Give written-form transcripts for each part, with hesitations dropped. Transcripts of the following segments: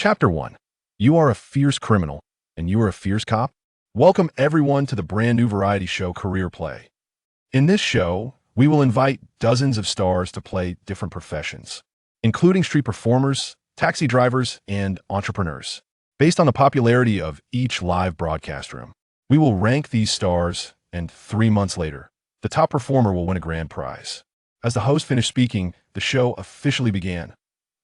Chapter 1. You are a fierce criminal, and you are a fierce cop? Welcome everyone to the brand new variety show Career Play. In this show, we will invite dozens of stars to play different professions, including street performers, taxi drivers, and entrepreneurs. Based on the popularity of each live broadcast room, we will rank these stars, and 3 months later, the top performer will win a grand prize. As the host finished speaking, the show officially began.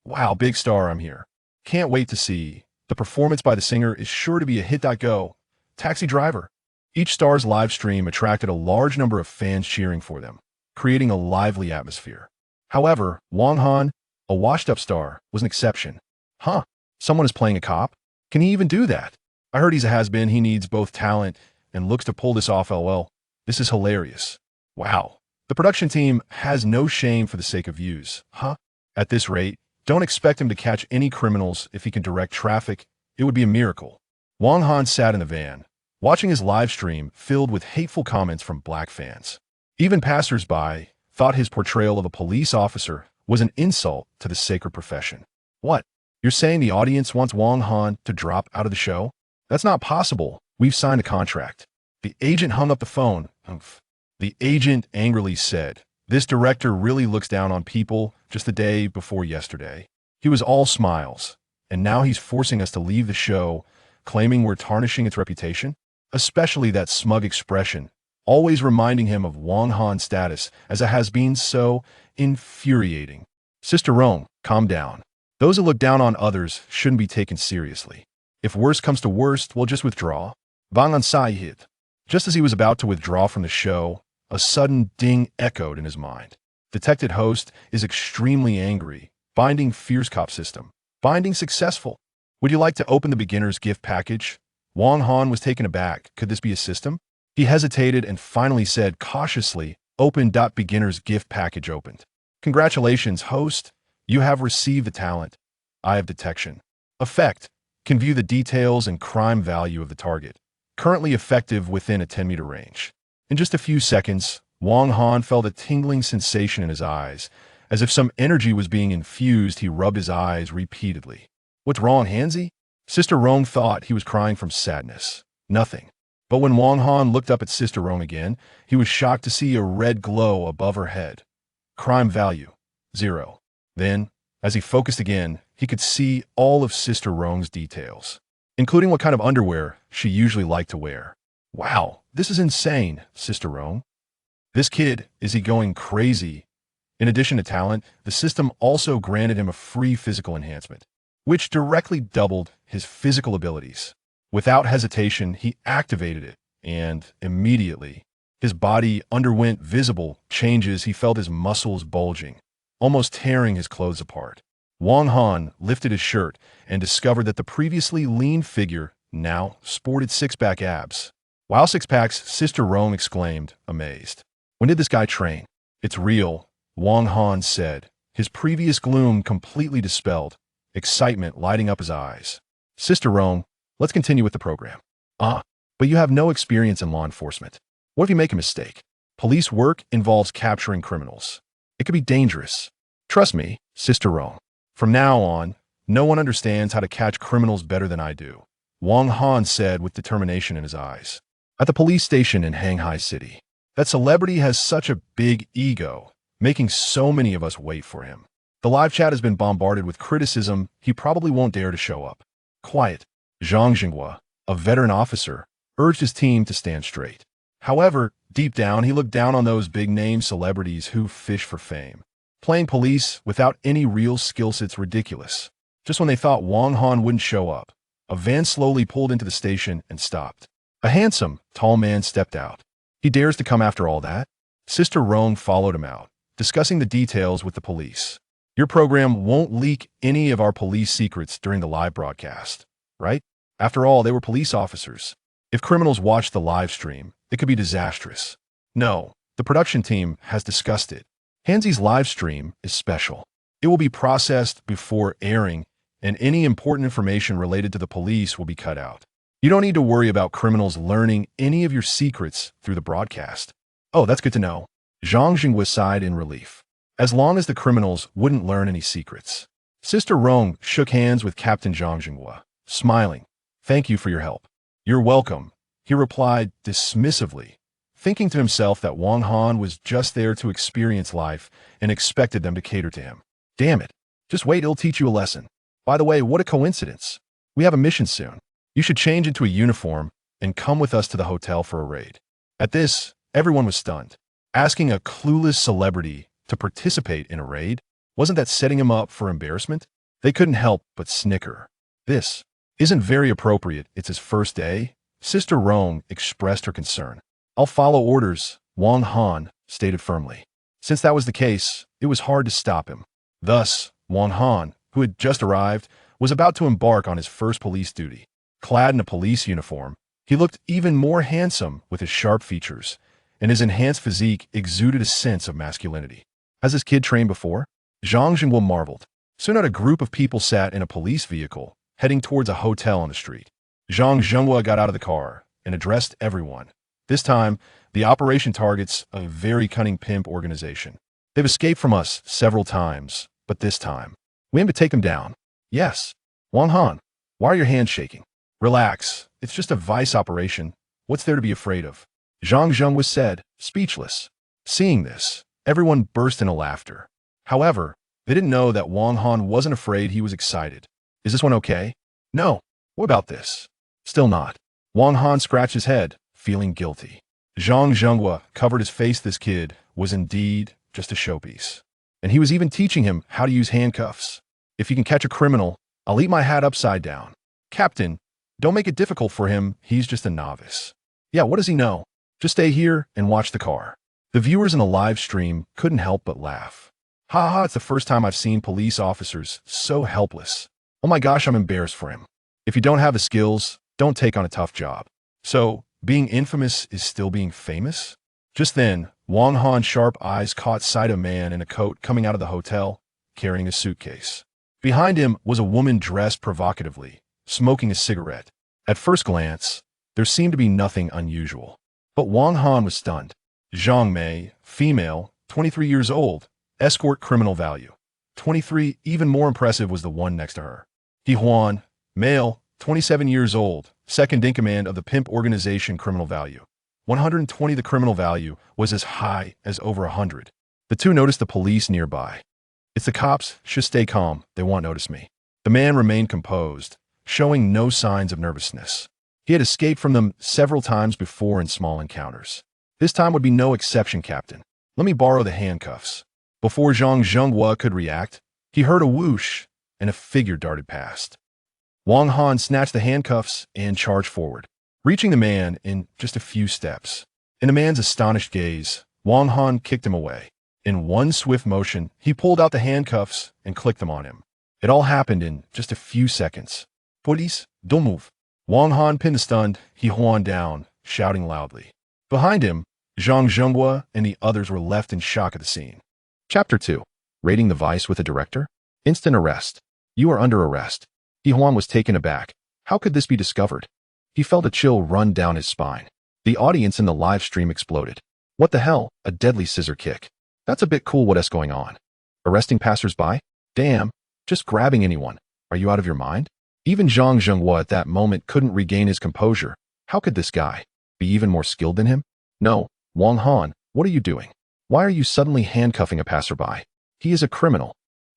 Wow, big star, I'm here. Can't wait to see. The performance by the singer is sure to be a hit. Go. Taxi driver. Each star's live stream attracted a large number of fans cheering for them, creating a lively atmosphere. However, Wong Han, a washed-up star, was an exception. Huh? Someone is playing a cop? Can he even do that? I heard he's a has-been. He needs both talent and looks to pull this off. LOL. This is hilarious. Wow. The production team has no shame for the sake of views. Huh? At this rate, don't expect him to catch any criminals. If he can direct traffic, it would be a miracle. Wong Han sat in the van, watching his live stream filled with hateful comments from black fans. Even passers-by thought his portrayal of a police officer was an insult to the sacred profession. What? You're saying the audience wants Wong Han to drop out of the show? That's not possible. We've signed a contract. The agent hung up the phone. The agent angrily said, "This director really looks down on people. Just the day before yesterday, he was all smiles, and now he's forcing us to leave the show, claiming we're tarnishing its reputation?" Especially that smug expression, always reminding him of Wong Han's status as a has-been. So infuriating. Sister Rome, calm down. Those who look down on others shouldn't be taken seriously. If worst comes to worst, we'll just withdraw. Bang on Sai hit. Just as he was about to withdraw from the show, a sudden ding echoed in his mind. Detected host is extremely angry. Binding fierce cop system. Binding successful. Would you like to open the beginner's gift package? Wong Han was taken aback. Could this be a system? He hesitated and finally said cautiously, "Open. Beginner's gift package opened. Congratulations, host. You have received the talent. Eye of detection. Effect. Can view the details and crime value of the target. Currently effective within a 10-meter range." In just a few seconds, Wong Han felt a tingling sensation in his eyes. As if some energy was being infused, he rubbed his eyes repeatedly. "What's wrong, Hansi?" Sister Rong thought he was crying from sadness. Nothing. But when Wong Han looked up at Sister Rong again, he was shocked to see a red glow above her head. Crime value, 0. Then, as he focused again, he could see all of Sister Rong's details, including what kind of underwear she usually liked to wear. "Wow, this is insane, Sister Rong. This kid, is he going crazy?" In addition to talent, the system also granted him a free physical enhancement, which directly doubled his physical abilities. Without hesitation, he activated it, and immediately, his body underwent visible changes. He felt his muscles bulging, almost tearing his clothes apart. Wong Han lifted his shirt and discovered that the previously lean figure now sported six-pack abs. "Wow, six-packs," Sister Rome exclaimed, amazed. "When did this guy train?" "It's real," Wong Han said, his previous gloom completely dispelled, excitement lighting up his eyes. "Sister Rome, let's continue with the program." But you have no experience in law enforcement. What if you make a mistake? Police work involves capturing criminals. It could be dangerous. Trust me, Sister Rome. From now on, no one understands how to catch criminals better than I do," Wong Han said with determination in his eyes. At the police station in Shanghai City, that celebrity has such a big ego, making so many of us wait for him. The live chat has been bombarded with criticism. He probably won't dare to show up. Quiet. Zhang Jinghua, a veteran officer, urged his team to stand straight. However, deep down, he looked down on those big-name celebrities who fish for fame. Playing police without any real skill set's ridiculous. Just when they thought Wong Han wouldn't show up, a van slowly pulled into the station and stopped. A handsome, tall man stepped out. "He dares to come after all that?" Sister Rong followed him out, discussing the details with the police. "Your program won't leak any of our police secrets during the live broadcast, right? After all, they were police officers. If criminals watch the live stream, it could be disastrous." "No, the production team has discussed it. Hansi's live stream is special. It will be processed before airing, and any important information related to the police will be cut out. You don't need to worry about criminals learning any of your secrets through the broadcast." "Oh, that's good to know." Zhang Jinghua sighed in relief. As long as the criminals wouldn't learn any secrets. Sister Rong shook hands with Captain Zhang Jinghua, smiling. "Thank you for your help." "You're welcome," he replied dismissively, thinking to himself that Wang Han was just there to experience life and expected them to cater to him. Damn it. Just wait, it'll teach you a lesson. By the way, what a coincidence. We have a mission soon. You should change into a uniform and come with us to the hotel for a raid. At this, everyone was stunned. Asking a clueless celebrity to participate in a raid, wasn't that setting him up for embarrassment? They couldn't help but snicker. This isn't very appropriate. It's his first day. Sister Rong expressed her concern. "I'll follow orders," Wang Han stated firmly. Since that was the case, it was hard to stop him. Thus, Wang Han, who had just arrived, was about to embark on his first police duty. Clad in a police uniform, he looked even more handsome with his sharp features, and his enhanced physique exuded a sense of masculinity. Has this kid trained before? Zhang Jinghua marveled. Soon a group of people sat in a police vehicle, heading towards a hotel on the street. Zhang Jinghua got out of the car and addressed everyone. This time, the operation targets a very cunning pimp organization. They've escaped from us several times, but this time, we aim to take them down. Yes. Wang Han, why are your hands shaking? Relax. It's just a vice operation. What's there to be afraid of? Zhang Jinghua said, speechless. Seeing this, everyone burst into laughter. However, they didn't know that Wang Han wasn't afraid, he was excited. Is this one okay? No. What about this? Still not. Wang Han scratched his head, feeling guilty. Zhang Jinghua covered his face. This kid was indeed just a showpiece. And he was even teaching him how to use handcuffs. If you can catch a criminal, I'll eat my hat upside down. Captain, don't make it difficult for him. He's just a novice. Yeah, what does he know? Just stay here and watch the car. The viewers in the live stream couldn't help but laugh. Ha ha, it's the first time I've seen police officers so helpless. Oh my gosh, I'm embarrassed for him. If you don't have the skills, don't take on a tough job. So, being infamous is still being famous? Just then, Wang Han's sharp eyes caught sight of a man in a coat coming out of the hotel, carrying a suitcase. Behind him was a woman dressed provocatively, smoking a cigarette. At first glance, there seemed to be nothing unusual. But Wang Han was stunned. Zhang Mei, female, 23 years old, escort criminal value. 23, even more impressive was the one next to her. He Huan, male, 27 years old, second in command of the pimp organization criminal value. 120. The criminal value was as high as over 100. The two noticed the police nearby. It's the cops, just stay calm, they won't notice me. The man remained composed, showing no signs of nervousness. He had escaped from them several times before in small encounters. This time would be no exception, Captain. Let me borrow the handcuffs. Before Zhang Jinghua could react, he heard a whoosh, and a figure darted past. Wang Han snatched the handcuffs and charged forward, reaching the man in just a few steps. In the man's astonished gaze, Wang Han kicked him away. In one swift motion, he pulled out the handcuffs and clicked them on him. It all happened in just a few seconds. Police, don't move. Wang Han pinned the stunned He Huan down, shouting loudly. Behind him, Zhang Jinghua and the others were left in shock at the scene. Chapter 2. Raiding the Vice with a Director? Instant arrest. You are under arrest. He Huan was taken aback. How could this be discovered? He felt a chill run down his spine. The audience in the live stream exploded. What the hell? A deadly scissor kick. That's a bit cool. What's going on? Arresting passers-by? Damn. Just grabbing anyone. Are you out of your mind? Even Zhang Jinghua at that moment couldn't regain his composure. How could this guy be even more skilled than him? No. Wang Han, what are you doing? Why are you suddenly handcuffing a passerby? He is a criminal.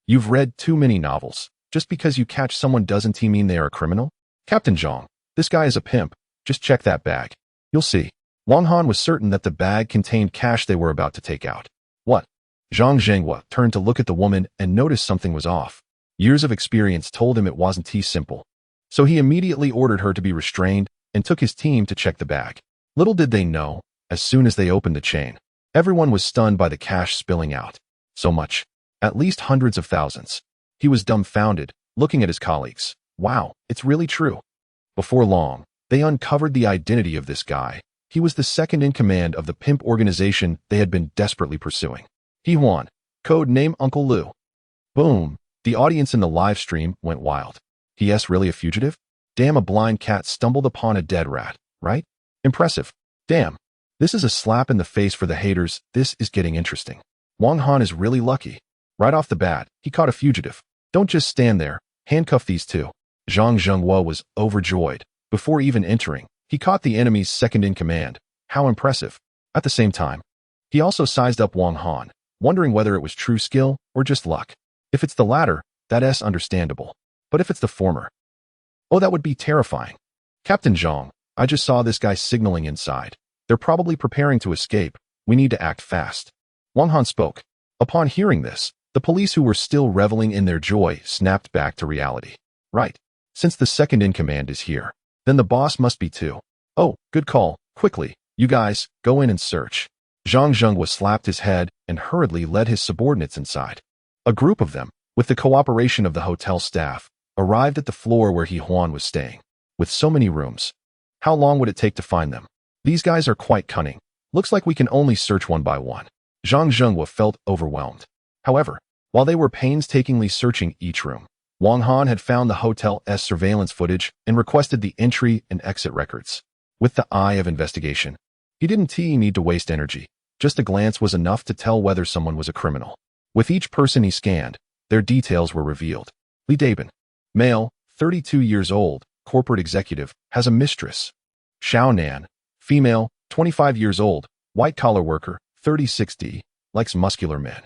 You've read too many novels. Just because you catch someone doesn't mean they are a criminal? Captain Zhang, this guy is a pimp. Just check that bag. You'll see. Wang Han was certain that the bag contained cash they were about to take out. What? Zhang Jinghua turned to look at the woman and noticed something was off. Years of experience told him it wasn't too simple. So he immediately ordered her to be restrained and took his team to check the bag. Little did they know, as soon as they opened the chain, everyone was stunned by the cash spilling out. So much. At least hundreds of thousands. He was dumbfounded, looking at his colleagues. Wow, it's really true. Before long, they uncovered the identity of this guy. He was the second in command of the pimp organization they had been desperately pursuing. He Huan, code name Uncle Lu. Boom. The audience in the live stream went wild. He really a fugitive? Damn, a blind cat stumbled upon a dead rat, right? Impressive. Damn. This is a slap in the face for the haters. This is getting interesting. Wang Han is really lucky. Right off the bat, he caught a fugitive. Don't just stand there. Handcuff these two. Zhang Zhenghua was overjoyed. Before even entering, he caught the enemy's second-in-command. How impressive. At the same time, he also sized up Wang Han, wondering whether it was true skill or just luck. If it's the latter, that's understandable. But if it's the former, oh, that would be terrifying. Captain Zhang, I just saw this guy signaling inside. They're probably preparing to escape. We need to act fast. Wang Han spoke. Upon hearing this, the police who were still reveling in their joy snapped back to reality. Right. Since the second-in-command is here, then the boss must be too. Oh, good call. Quickly, you guys, go in and search. Zhang Zhenghua slapped his head and hurriedly led his subordinates inside. A group of them, with the cooperation of the hotel staff, arrived at the floor where He Huan was staying. With so many rooms, how long would it take to find them? These guys are quite cunning. Looks like we can only search one by one. Zhang Zhenghua felt overwhelmed. However, while they were painstakingly searching each room, Wang Han had found the hotel's surveillance footage and requested the entry and exit records. With the eye of investigation, he didn't need to waste energy. Just a glance was enough to tell whether someone was a criminal. With each person he scanned, their details were revealed. Li Dabin, male, 32 years old, corporate executive, has a mistress. Xiao Nan, female, 25 years old, white-collar worker, 30-60, likes muscular men.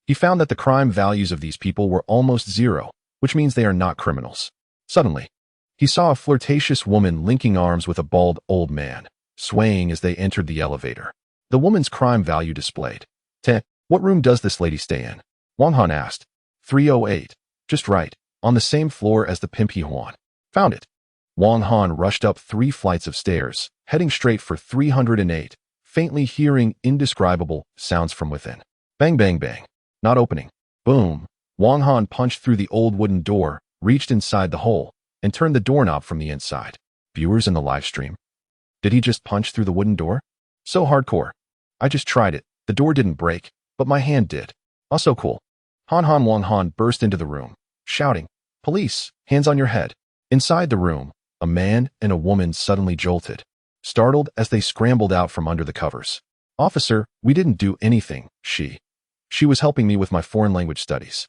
He found that the crime values of these people were almost zero, which means they are not criminals. Suddenly, he saw a flirtatious woman linking arms with a bald old man, swaying as they entered the elevator. The woman's crime value displayed. 10. What room does this lady stay in? Wang Han asked. 308. Just right, on the same floor as the pimp He Huan. Found it. Wang Han rushed up 3 flights of stairs, heading straight for 308, faintly hearing indescribable sounds from within. Bang, bang, bang. Not opening. Boom. Wang Han punched through the old wooden door, reached inside the hole, and turned the doorknob from the inside. Viewers in the live stream. Did he just punch through the wooden door? So hardcore. I just tried it. The door didn't break, but my hand did. Also cool. Wang Han burst into the room, shouting, "Police, hands on your head." Inside the room, a man and a woman suddenly jolted, startled as they scrambled out from under the covers. "Officer, we didn't do anything, She was helping me with my foreign language studies."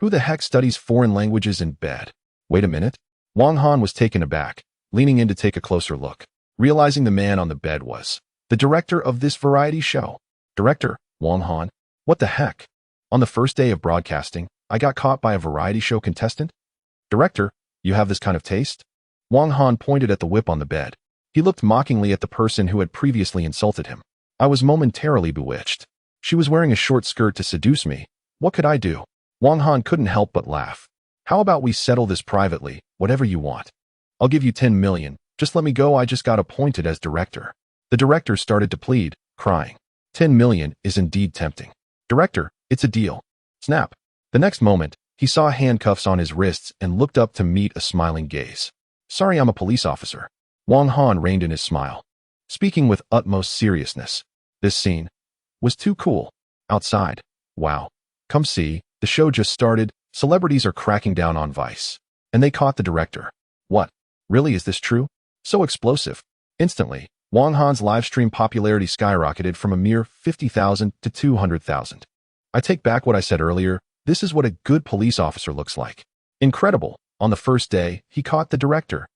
Who the heck studies foreign languages in bed? Wait a minute. Wang Han was taken aback, leaning in to take a closer look, realizing the man on the bed was the director of this variety show. Director, Wang Han? What the heck? On the first day of broadcasting, I got caught by a variety show contestant? Director, you have this kind of taste? Wang Han pointed at the whip on the bed. He looked mockingly at the person who had previously insulted him. I was momentarily bewitched. She was wearing a short skirt to seduce me. What could I do? Wang Han couldn't help but laugh. How about we settle this privately, whatever you want. I'll give you 10 million. Just let me go, I just got appointed as director. The director started to plead, crying. 10 million is indeed tempting. Director, it's a deal. Snap. The next moment, he saw handcuffs on his wrists and looked up to meet a smiling gaze. Sorry, I'm a police officer. Wang Han reined in his smile, speaking with utmost seriousness. This scene was too cool. Outside. Wow. Come see, the show just started. Celebrities are cracking down on Vice. And they caught the director. What? Really, is this true? So explosive. Instantly, Wang Han's livestream popularity skyrocketed from a mere 50,000 to 200,000. I take back what I said earlier. This is what a good police officer looks like. Incredible. On the first day, he caught the director.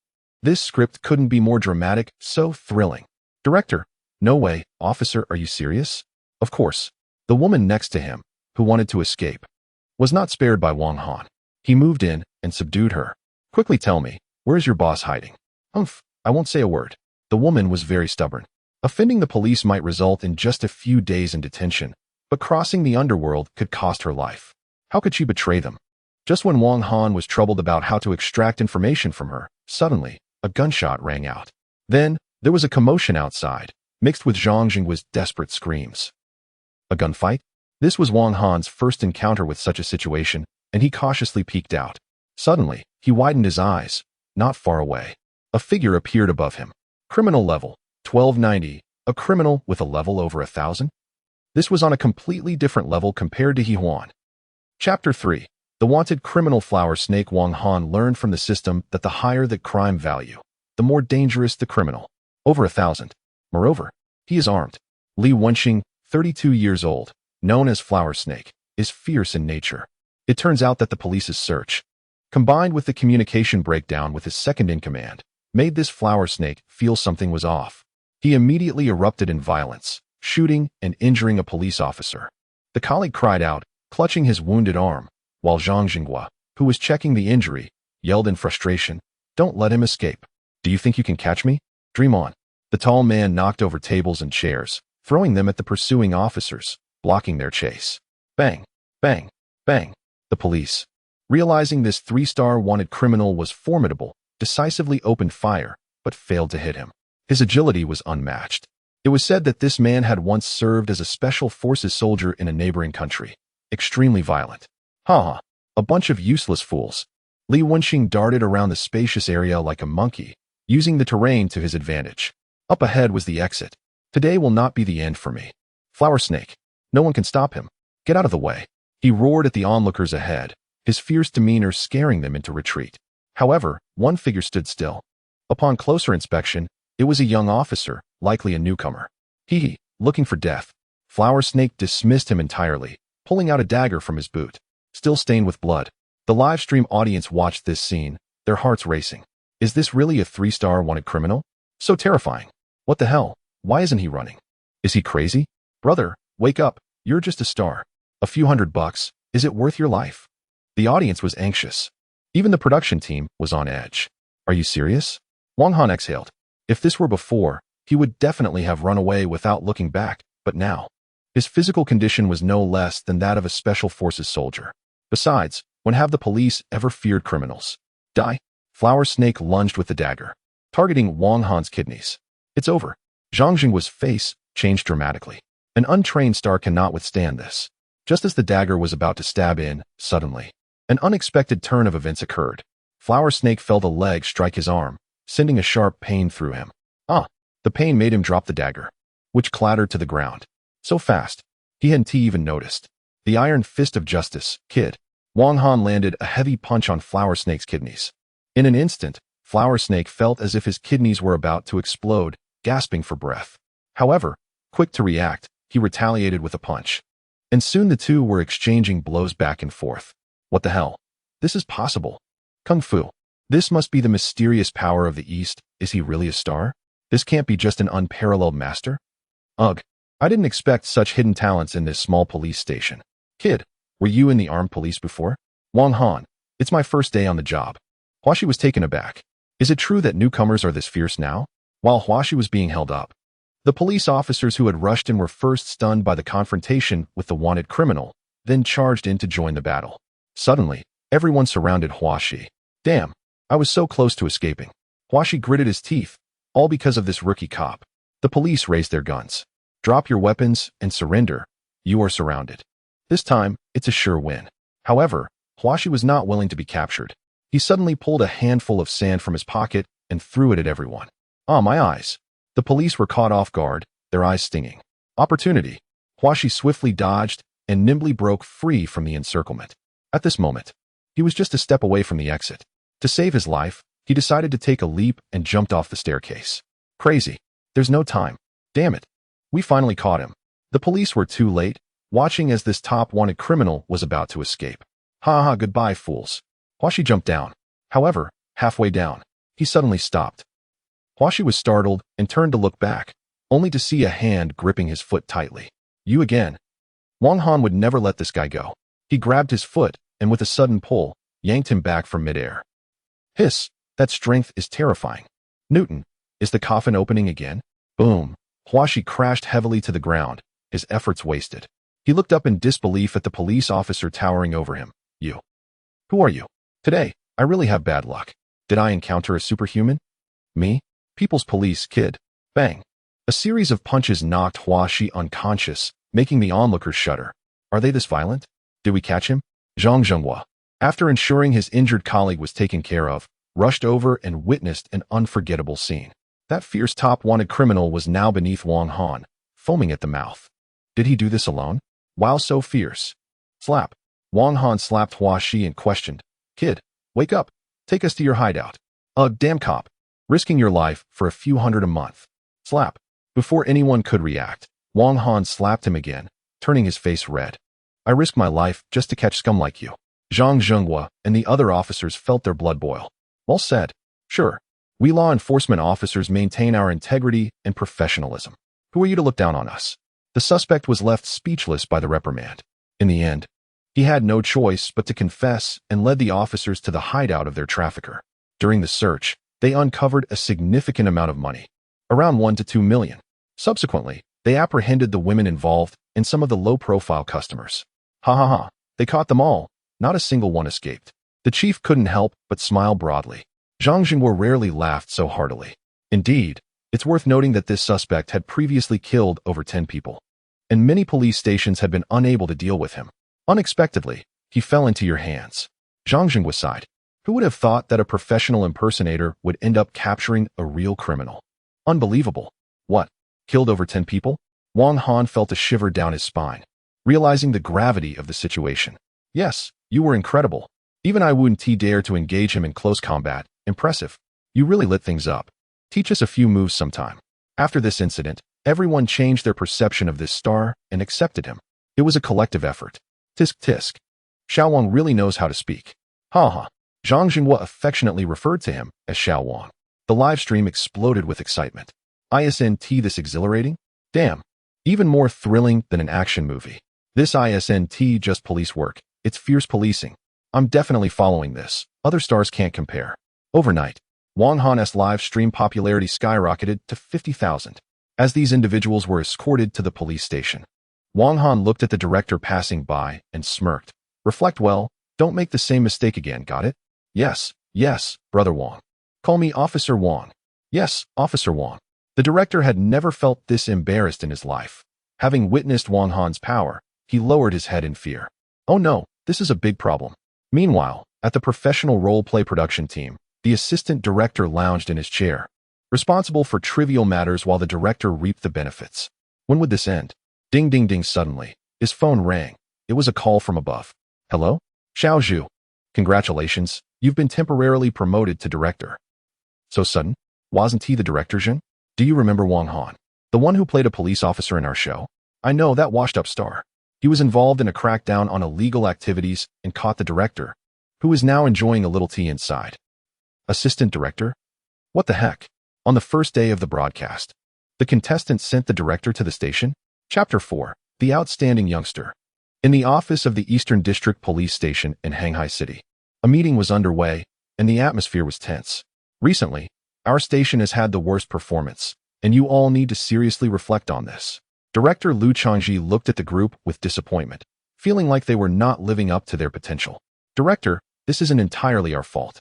This script couldn't be more dramatic, so thrilling. Director. No way. Officer, are you serious? Of course. The woman next to him, who wanted to escape, was not spared by Wang Han. He moved in and subdued her. Quickly tell me, where's your boss hiding? Humph, I won't say a word. The woman was very stubborn. Offending the police might result in just a few days in detention, but crossing the underworld could cost her life. How could she betray them? Just when Wang Han was troubled about how to extract information from her, suddenly, a gunshot rang out. Then, there was a commotion outside, mixed with Zhang Zhengua's desperate screams. A gunfight? This was Wang Han's first encounter with such a situation, and he cautiously peeked out. Suddenly, he widened his eyes. Not far away, a figure appeared above him. Criminal level, 1290, a criminal with a level over 1,000? This was on a completely different level compared to He Huan. Chapter 3. The wanted criminal flower snake. Wang Han learned from the system that the higher the crime value, the more dangerous the criminal. Over 1,000. Moreover, he is armed. Li Wenxing, 32 years old, known as Flower Snake, is fierce in nature. It turns out that the police's search, combined with the communication breakdown with his second-in-command, made this flower snake feel something was off. He immediately erupted in violence, shooting and injuring a police officer. The colleague cried out, clutching his wounded arm, while Zhang Jinghua, who was checking the injury, yelled in frustration, "Don't let him escape. Do you think you can catch me? Dream on." The tall man knocked over tables and chairs, throwing them at the pursuing officers, blocking their chase. Bang, bang, bang. The police, realizing this three-star wanted criminal was formidable, decisively opened fire, but failed to hit him. His agility was unmatched. It was said that this man had once served as a special forces soldier in a neighboring country. Extremely violent. Ha! A bunch of useless fools. Li Wenxing darted around the spacious area like a monkey, using the terrain to his advantage. Up ahead was the exit. Today will not be the end for me. Flower snake. No one can stop him. Get out of the way. He roared at the onlookers ahead, his fierce demeanor scaring them into retreat. However, one figure stood still. Upon closer inspection, it was a young officer, likely a newcomer. He, looking for death. Flower snake dismissed him entirely, pulling out a dagger from his boot, still stained with blood. The live stream audience watched this scene, their hearts racing. Is this really a three-star wanted criminal? So terrifying. What the hell? Why isn't he running? Is he crazy? Brother, wake up. You're just a star. A few $100, is it worth your life? The audience was anxious. Even the production team was on edge. Are you serious? Wang Han exhaled. If this were before, he would definitely have run away without looking back, but now, his physical condition was no less than that of a special forces soldier. Besides, when have the police ever feared criminals? Die. Flower snake lunged with the dagger, targeting Wang Han's kidneys. It's over. Zhang Jinghua's face changed dramatically. An untrained star cannot withstand this. Just as the dagger was about to stab in, suddenly, an unexpected turn of events occurred. Flower snake felt a leg strike his arm, sending a sharp pain through him. The pain made him drop the dagger, which clattered to the ground. So fast, he hadn't even noticed. The iron fist of justice, kid. Wang Han landed a heavy punch on Flower Snake's kidneys. In an instant, Flower Snake felt as if his kidneys were about to explode, gasping for breath. However, quick to react, he retaliated with a punch. And soon the two were exchanging blows back and forth. What the hell? This is possible. Kung Fu. This must be the mysterious power of the East. Is he really a star? This can't be just an unparalleled master? Ugh. I didn't expect such hidden talents in this small police station. Kid, were you in the armed police before? Wang Han, it's my first day on the job. Huaxi was taken aback. Is it true that newcomers are this fierce now? While Huaxi was being held up, the police officers who had rushed in were first stunned by the confrontation with the wanted criminal, then charged in to join the battle. Suddenly, everyone surrounded Huaxi. Damn, I was so close to escaping. Huaxi gritted his teeth, all because of this rookie cop. The police raised their guns. Drop your weapons and surrender. You are surrounded. This time, it's a sure win. However, Huaxi was not willing to be captured. He suddenly pulled a handful of sand from his pocket and threw it at everyone. My eyes. The police were caught off guard, their eyes stinging. Opportunity. Huaxi swiftly dodged and nimbly broke free from the encirclement. At this moment, he was just a step away from the exit. To save his life, he decided to take a leap and jumped off the staircase. Crazy. There's no time. Damn it. We finally caught him. The police were too late, watching as this top-wanted criminal was about to escape. Ha, goodbye, fools. Huaxi jumped down. However, halfway down, he suddenly stopped. Huaxi was startled and turned to look back, only to see a hand gripping his foot tightly. You again. Wang Han would never let this guy go. He grabbed his foot and with a sudden pull, yanked him back from midair. Hiss, that strength is terrifying. Newton, is the coffin opening again? Boom. Huaxi crashed heavily to the ground, his efforts wasted. He looked up in disbelief at the police officer towering over him. You. Who are you? Today, I really have bad luck. Did I encounter a superhuman? Me? People's police, kid. Bang. A series of punches knocked Huaxi unconscious, making the onlookers shudder. Are they this violent? Did we catch him? Zhang Jinghua, after ensuring his injured colleague was taken care of, rushed over and witnessed an unforgettable scene. That fierce top-wanted criminal was now beneath Wang Han, foaming at the mouth. Did he do this alone? While so fierce. Slap. Wang Han slapped Huaxi and questioned. Kid, wake up. Take us to your hideout. Damn cop. Risking your life for a few $100 a month. Slap. Before anyone could react, Wang Han slapped him again, turning his face red. I risk my life just to catch scum like you. Zhang Zhenghua and the other officers felt their blood boil. Well said. Sure. We law enforcement officers maintain our integrity and professionalism. Who are you to look down on us? The suspect was left speechless by the reprimand. In the end, he had no choice but to confess and led the officers to the hideout of their trafficker. During the search, they uncovered a significant amount of money, around 1 to 2 million. Subsequently, they apprehended the women involved and some of the low-profile customers. Ha ha ha, they caught them all. Not a single one escaped. The chief couldn't help but smile broadly. Zhang Zhenghua rarely laughed so heartily. Indeed, it's worth noting that this suspect had previously killed over 10 people, and many police stations had been unable to deal with him. Unexpectedly, he fell into your hands. Zhang Zhenghua sighed. Who would have thought that a professional impersonator would end up capturing a real criminal? Unbelievable. What? Killed over 10 people? Wang Han felt a shiver down his spine, realizing the gravity of the situation. Yes, you were incredible. Even I wouldn't dare to engage him in close combat. Impressive. You really lit things up. Teach us a few moves sometime. After this incident, everyone changed their perception of this star and accepted him. It was a collective effort. Tisk tisk. Xiao Wang really knows how to speak. Ha ha. Zhang Zhenghua affectionately referred to him as Xiao Wang. The live stream exploded with excitement. ISNT this exhilarating? Damn. Even more thrilling than an action movie. This ISNT just police work. It's fierce policing. I'm definitely following this. Other stars can't compare. Overnight, Wang Han's live stream popularity skyrocketed to 50,000. As these individuals were escorted to the police station, Wang Han looked at the director passing by and smirked. Reflect well, don't make the same mistake again, got it? Yes, yes, Brother Wang. Call me Officer Wang. Yes, Officer Wang. The director had never felt this embarrassed in his life. Having witnessed Wang Han's power, he lowered his head in fear. Oh no, this is a big problem. Meanwhile, at the professional role-play production team, the assistant director lounged in his chair, responsible for trivial matters while the director reaped the benefits. When would this end? Ding ding ding suddenly. His phone rang. It was a call from above. Hello? Xiao Zhu. Congratulations, you've been temporarily promoted to director. So sudden? Wasn't he the director, Jin? Do you remember Wang Han? The one who played a police officer in our show? I know, that washed-up star. He was involved in a crackdown on illegal activities and caught the director, who is now enjoying a little tea inside. Assistant director? What the heck? On the first day of the broadcast, the contestant sent the director to the station? Chapter 4. The Outstanding Youngster. In the office of the Eastern District Police Station in Shanghai City, a meeting was underway, and the atmosphere was tense. Recently, our station has had the worst performance, and you all need to seriously reflect on this. Director Lu Changji looked at the group with disappointment, feeling like they were not living up to their potential. Director, this isn't entirely our fault.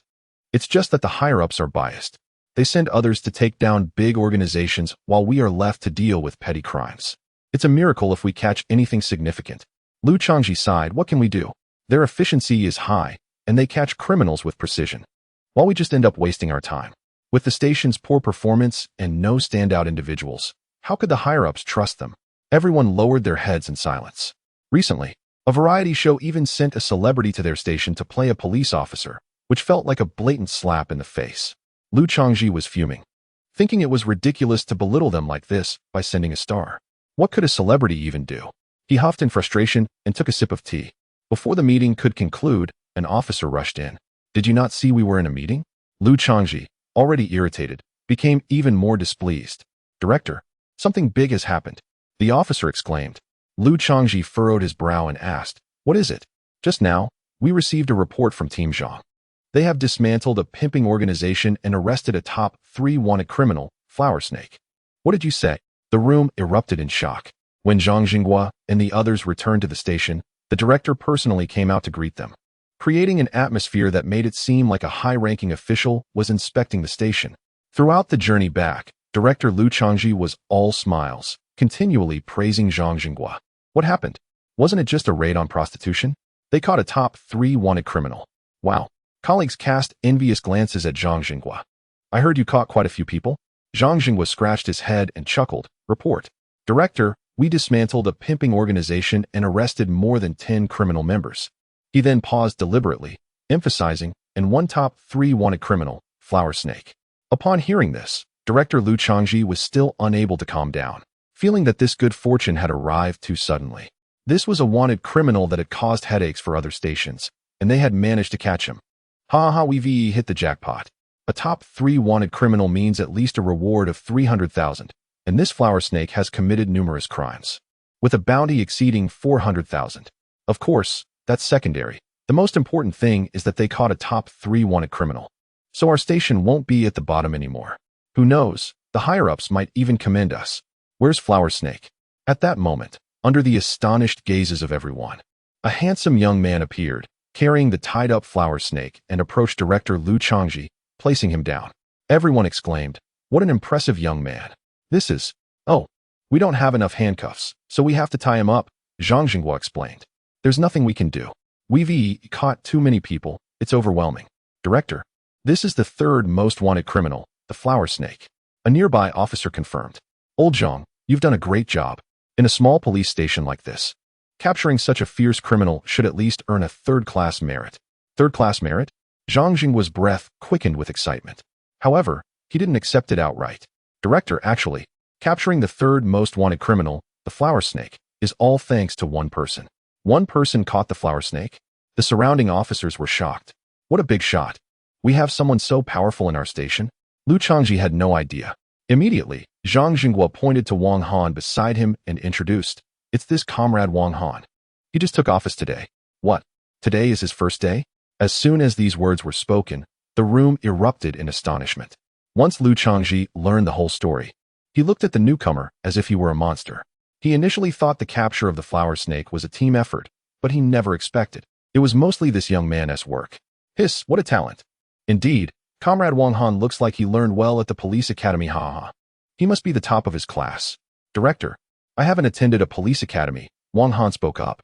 It's just that the higher-ups are biased. They send others to take down big organizations while we are left to deal with petty crimes. It's a miracle if we catch anything significant. Lu Changji sighed. What can we do? Their efficiency is high, and they catch criminals with precision, while we just end up wasting our time. With the station's poor performance and no standout individuals, how could the higher-ups trust them? Everyone lowered their heads in silence. Recently, a variety show even sent a celebrity to their station to play a police officer, which felt like a blatant slap in the face. Lu Changji was fuming, thinking it was ridiculous to belittle them like this by sending a star. What could a celebrity even do? He huffed in frustration and took a sip of tea. Before the meeting could conclude, an officer rushed in. Did you not see we were in a meeting? Lu Changji, already irritated, became even more displeased. Director, something big has happened, the officer exclaimed. Lu Changji furrowed his brow and asked, what is it? Just now, we received a report from Team Zhang. They have dismantled a pimping organization and arrested a top 3 wanted criminal, Flower Snake. What did you say? The room erupted in shock. When Zhang Zhenghua and the others returned to the station, the director personally came out to greet them, creating an atmosphere that made it seem like a high-ranking official was inspecting the station. Throughout the journey back, Director Lu Changji was all smiles, continually praising Zhang Zhenghua. What happened? Wasn't it just a raid on prostitution? They caught a top 3 wanted criminal. Wow. Colleagues cast envious glances at Zhang Zhenghua. I heard you caught quite a few people. Zhang Zhenghua scratched his head and chuckled. Report. Director, we dismantled a pimping organization and arrested more than 10 criminal members. He then paused deliberately, emphasizing, and one top 3 wanted criminal, Flower Snake. Upon hearing this, Director Lu Changji was still unable to calm down, feeling that this good fortune had arrived too suddenly. This was a wanted criminal that had caused headaches for other stations, and they had managed to catch him. Ha ha, we've hit the jackpot. A top 3 wanted criminal means at least a reward of 300,000, and this flower snake has committed numerous crimes, with a bounty exceeding 400,000. Of course, that's secondary. The most important thing is that they caught a top 3 wanted criminal. So our station won't be at the bottom anymore. Who knows, the higher-ups might even commend us. Where's Flower Snake? At that moment, under the astonished gazes of everyone, a handsome young man appeared, carrying the tied-up Flower Snake, and approached Director Liu Changji, placing him down. Everyone exclaimed, "What an impressive young man. This is... Oh, we don't have enough handcuffs, so we have to tie him up," Zhang Jinghua explained. "There's nothing we can do. We've caught too many people. It's overwhelming." "Director, this is the 3rd most wanted criminal, the Flower Snake," a nearby officer confirmed. "Old Zhang, you've done a great job. In a small police station like this, capturing such a fierce criminal should at least earn a 3rd-class merit." "3rd-class merit?" Zhang Jinghua's breath quickened with excitement. However, he didn't accept it outright. "Director, actually, capturing the 3rd most wanted criminal, the Flower Snake, is all thanks to one person." "One person caught the Flower Snake?" The surrounding officers were shocked. "What a big shot. We have someone so powerful in our station?" Liu Changji had no idea. Immediately, Zhang Jinghua pointed to Wang Han beside him and introduced, "It's this comrade Wang Han. He just took office today." "What? Today is his first day?" As soon as these words were spoken, the room erupted in astonishment. Once Liu Changji learned the whole story, he looked at the newcomer as if he were a monster. He initially thought the capture of the Flower Snake was a team effort, but he never expected it was mostly this young man's work. Hiss, what a talent. Indeed, Comrade Wang Han looks like he learned well at the police academy, haha. He must be the top of his class. "Director, I haven't attended a police academy," Wang Han spoke up.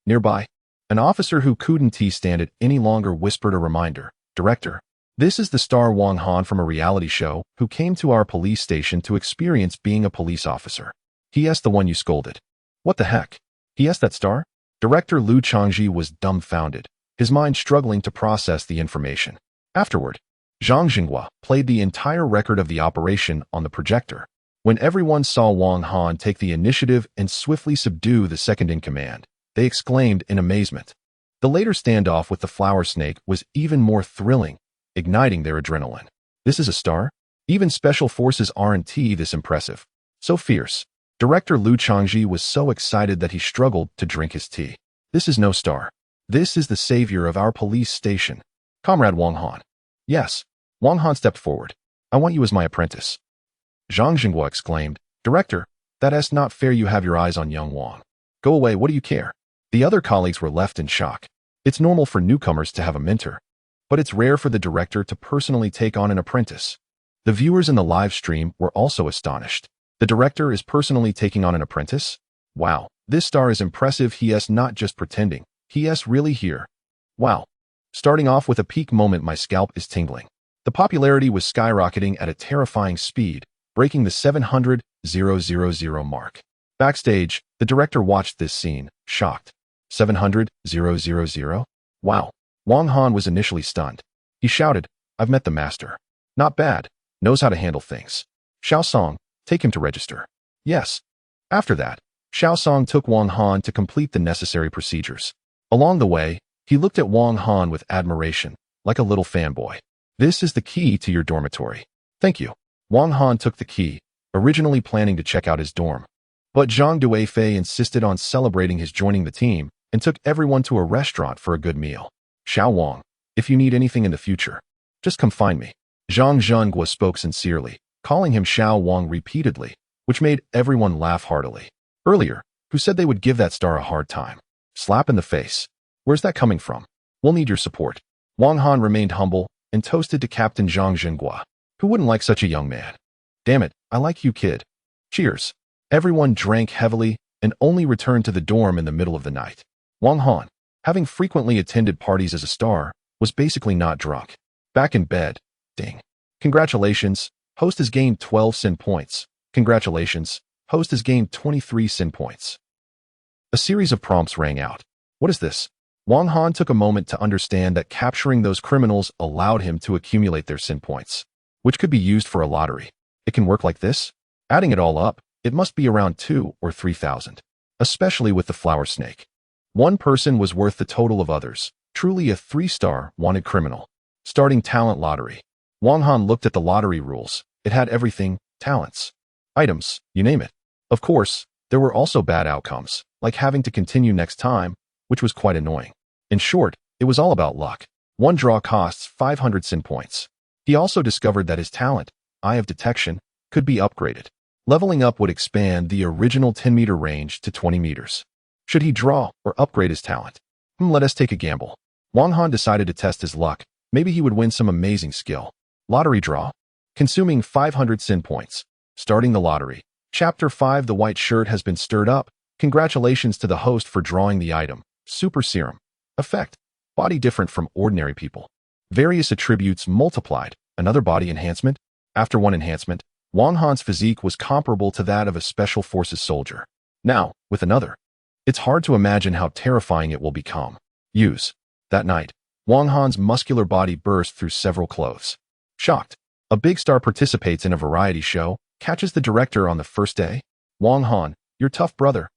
Nearby, an officer who couldn't stand it any longer whispered a reminder. "Director, this is the star Wang Han from a reality show who came to our police station to experience being a police officer. He asked the one you scolded." "What the heck? He asked that star?" Director Liu Changji was dumbfounded, his mind struggling to process the information. Afterward, Zhang Jinghua played the entire record of the operation on the projector. When everyone saw Wang Han take the initiative and swiftly subdue the second-in-command, they exclaimed in amazement. The later standoff with the Flower Snake was even more thrilling, igniting their adrenaline. "This is a star? Even special forces aren't this impressive. So fierce." Director Liu Changji was so excited that he struggled to drink his tea. "This is no star. This is the savior of our police station. Comrade Wang Han." "Yes." Wang Han stepped forward. "I want you as my apprentice." Zhang Jinghua exclaimed, "Director, that's not fair. You have your eyes on young Wang. Go away, what do you care?" The other colleagues were left in shock. It's normal for newcomers to have a mentor, but it's rare for the director to personally take on an apprentice. The viewers in the live stream were also astonished. The director is personally taking on an apprentice? Wow, this star is impressive. He is not just pretending. He is really here. Wow. Starting off with a peak moment, my scalp is tingling. The popularity was skyrocketing at a terrifying speed, breaking the 700,000 mark. Backstage, the director watched this scene, shocked. 700,000? Wow. Wang Han was initially stunned. He shouted, "I've met the master. Not bad. Knows how to handle things. Xiao Song, take him to register." "Yes." After that, Xiao Song took Wang Han to complete the necessary procedures. Along the way, he looked at Wang Han with admiration, like a little fanboy. "This is the key to your dormitory." "Thank you." Wang Han took the key, originally planning to check out his dorm. But Zhang Duifei insisted on celebrating his joining the team and took everyone to a restaurant for a good meal. "Xiao Wang, if you need anything in the future, just come find me." Zhang Zhenghua spoke sincerely, calling him Xiao Wang repeatedly, which made everyone laugh heartily. Earlier, who said they would give that star a hard time? Slap in the face. Where's that coming from? We'll need your support. Wang Han remained humble and toasted to Captain Zhang Zhenghua. Who wouldn't like such a young man? "Damn it, I like you, kid." Cheers. Everyone drank heavily and only returned to the dorm in the middle of the night. Wang Han, having frequently attended parties as a star, was basically not drunk. Back in bed. Ding. "Congratulations, host has gained 12 sin points. Congratulations, host has gained 23 sin points." A series of prompts rang out. What is this? Wang Han took a moment to understand that capturing those criminals allowed him to accumulate their sin points, which could be used for a lottery. It can work like this? Adding it all up, it must be around 2,000 or 3,000, especially with the Flower Snake. One person was worth the total of others, Truly a 3-star wanted criminal. Starting talent lottery. Wang Han looked at the lottery rules. It had everything, talents, items, you name it. Of course, there were also bad outcomes, like having to continue next time, which was quite annoying. In short, it was all about luck. One draw costs 500 sin points. He also discovered that his talent, Eye of Detection, could be upgraded. Leveling up would expand the original 10-meter range to 20 meters. Should he draw or upgrade his talent? Let us take a gamble. Wang Han decided to test his luck. Maybe he would win some amazing skill. Lottery draw. Consuming 500 sin points. Starting the lottery. Chapter 5. The white shirt has been stirred up. Congratulations to the host for drawing the item. Super Serum. Effect. Body different from ordinary people. Various attributes multiplied. Another body enhancement. After one enhancement, Wang Han's physique was comparable to that of a special forces soldier. Now, with another. It's hard to imagine how terrifying it will become. Use. That night, Wang Han's muscular body burst through several clothes. Shocked. A big star participates in a variety show, catches the director on the first day. Wang Han, your tough brother.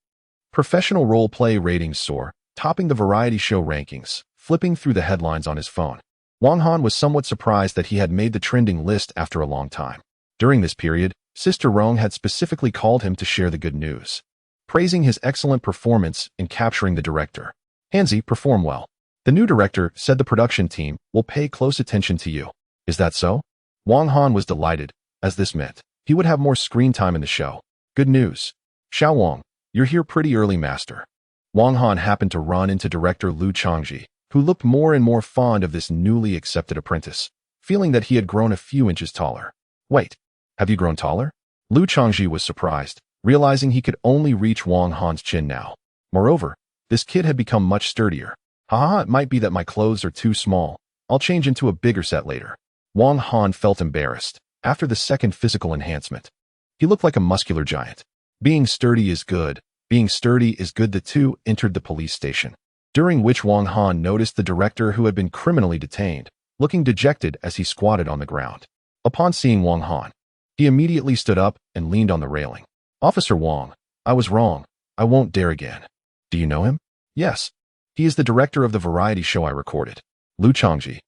Professional role-play ratings soar, topping the variety show rankings, flipping through the headlines on his phone. Wang Han was somewhat surprised that he had made the trending list after a long time. During this period, Sister Rong had specifically called him to share the good news, praising his excellent performance in capturing the director. Hansi, perform well. The new director said the production team will pay close attention to you. Is that so? Wang Han was delighted, as this meant he would have more screen time in the show. Good news. Xiao Wang, you're here pretty early, master. Wang Han happened to run into director Lu Changji, who looked more and more fond of this newly accepted apprentice, feeling that he had grown a few inches taller. Wait, have you grown taller? Lu Changji was surprised, realizing he could only reach Wang Han's chin now. Moreover, this kid had become much sturdier. Haha, it might be that my clothes are too small. I'll change into a bigger set later. Wang Han felt embarrassed. After the second physical enhancement, he looked like a muscular giant. Being sturdy is good. Being sturdy is good. The two entered the police station, during which Wang Han noticed the director who had been criminally detained, looking dejected as he squatted on the ground. Upon seeing Wang Han, he immediately stood up and leaned on the railing. Officer Wang, I was wrong. I won't dare again. Do you know him? Yes. He is the director of the variety show I recorded. Lu Changji.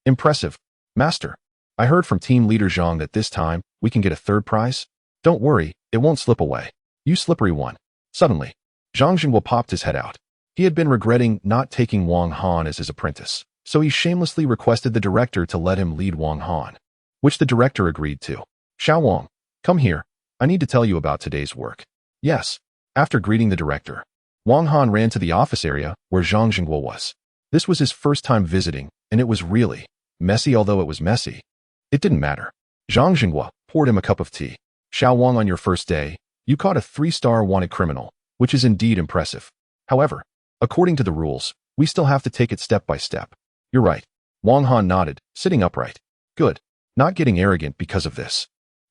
Impressive. Master, I heard from team leader Zhang that this time we can get a third prize. Don't worry, it won't slip away. You slippery one. Suddenly, Zhang Jingguo popped his head out. He had been regretting not taking Wang Han as his apprentice, so he shamelessly requested the director to let him lead Wang Han, which the director agreed to. Xiao Wang, come here. I need to tell you about today's work. Yes. After greeting the director, Wang Han ran to the office area where Zhang Jingguo was. This was his first time visiting, and it was really messy. Although it was messy, it didn't matter. Zhang Jingguo poured him a cup of tea. Xiao Wang, on your first day, you caught a 3-star wanted criminal, which is indeed impressive. However, according to the rules, we still have to take it step by step. You're right. Wang Han nodded, sitting upright. Good. Not getting arrogant because of this.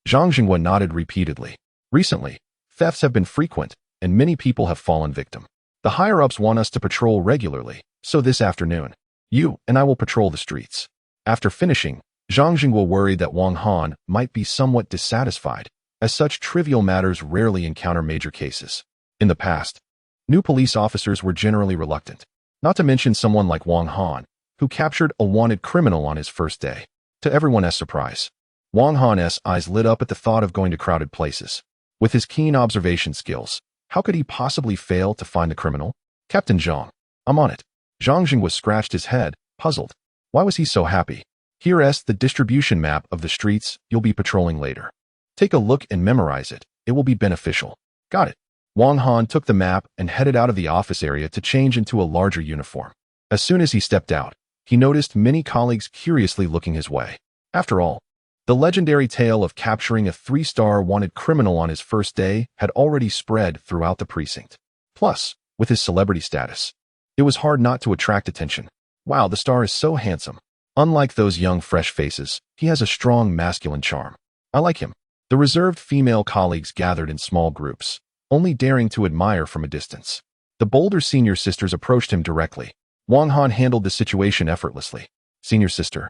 Zhang Jingguo nodded repeatedly. Recently, thefts have been frequent, and many people have fallen victim. The higher-ups want us to patrol regularly, so this afternoon, you and I will patrol the streets. After finishing, Zhang Jingguo worried that Wang Han might be somewhat dissatisfied, as such trivial matters rarely encounter major cases. In the past, new police officers were generally reluctant, not to mention someone like Wang Han, who captured a wanted criminal on his first day. To everyone's surprise, Wang Han's eyes lit up at the thought of going to crowded places. With his keen observation skills, how could he possibly fail to find the criminal? Captain Zhang, I'm on it. Zhang Jingguo scratched his head, puzzled. Why was he so happy? Here's the distribution map of the streets you'll be patrolling later. Take a look and memorize it. It will be beneficial. Got it. Wang Han took the map and headed out of the office area to change into a larger uniform. As soon as he stepped out, he noticed many colleagues curiously looking his way. After all, the legendary tale of capturing a 3-star wanted criminal on his first day had already spread throughout the precinct. Plus, with his celebrity status, it was hard not to attract attention. Wow, the star is so handsome. Unlike those young, fresh faces, he has a strong masculine charm. I like him. The reserved female colleagues gathered in small groups, only daring to admire from a distance. The bolder senior sisters approached him directly. Wang Han handled the situation effortlessly. Senior sister,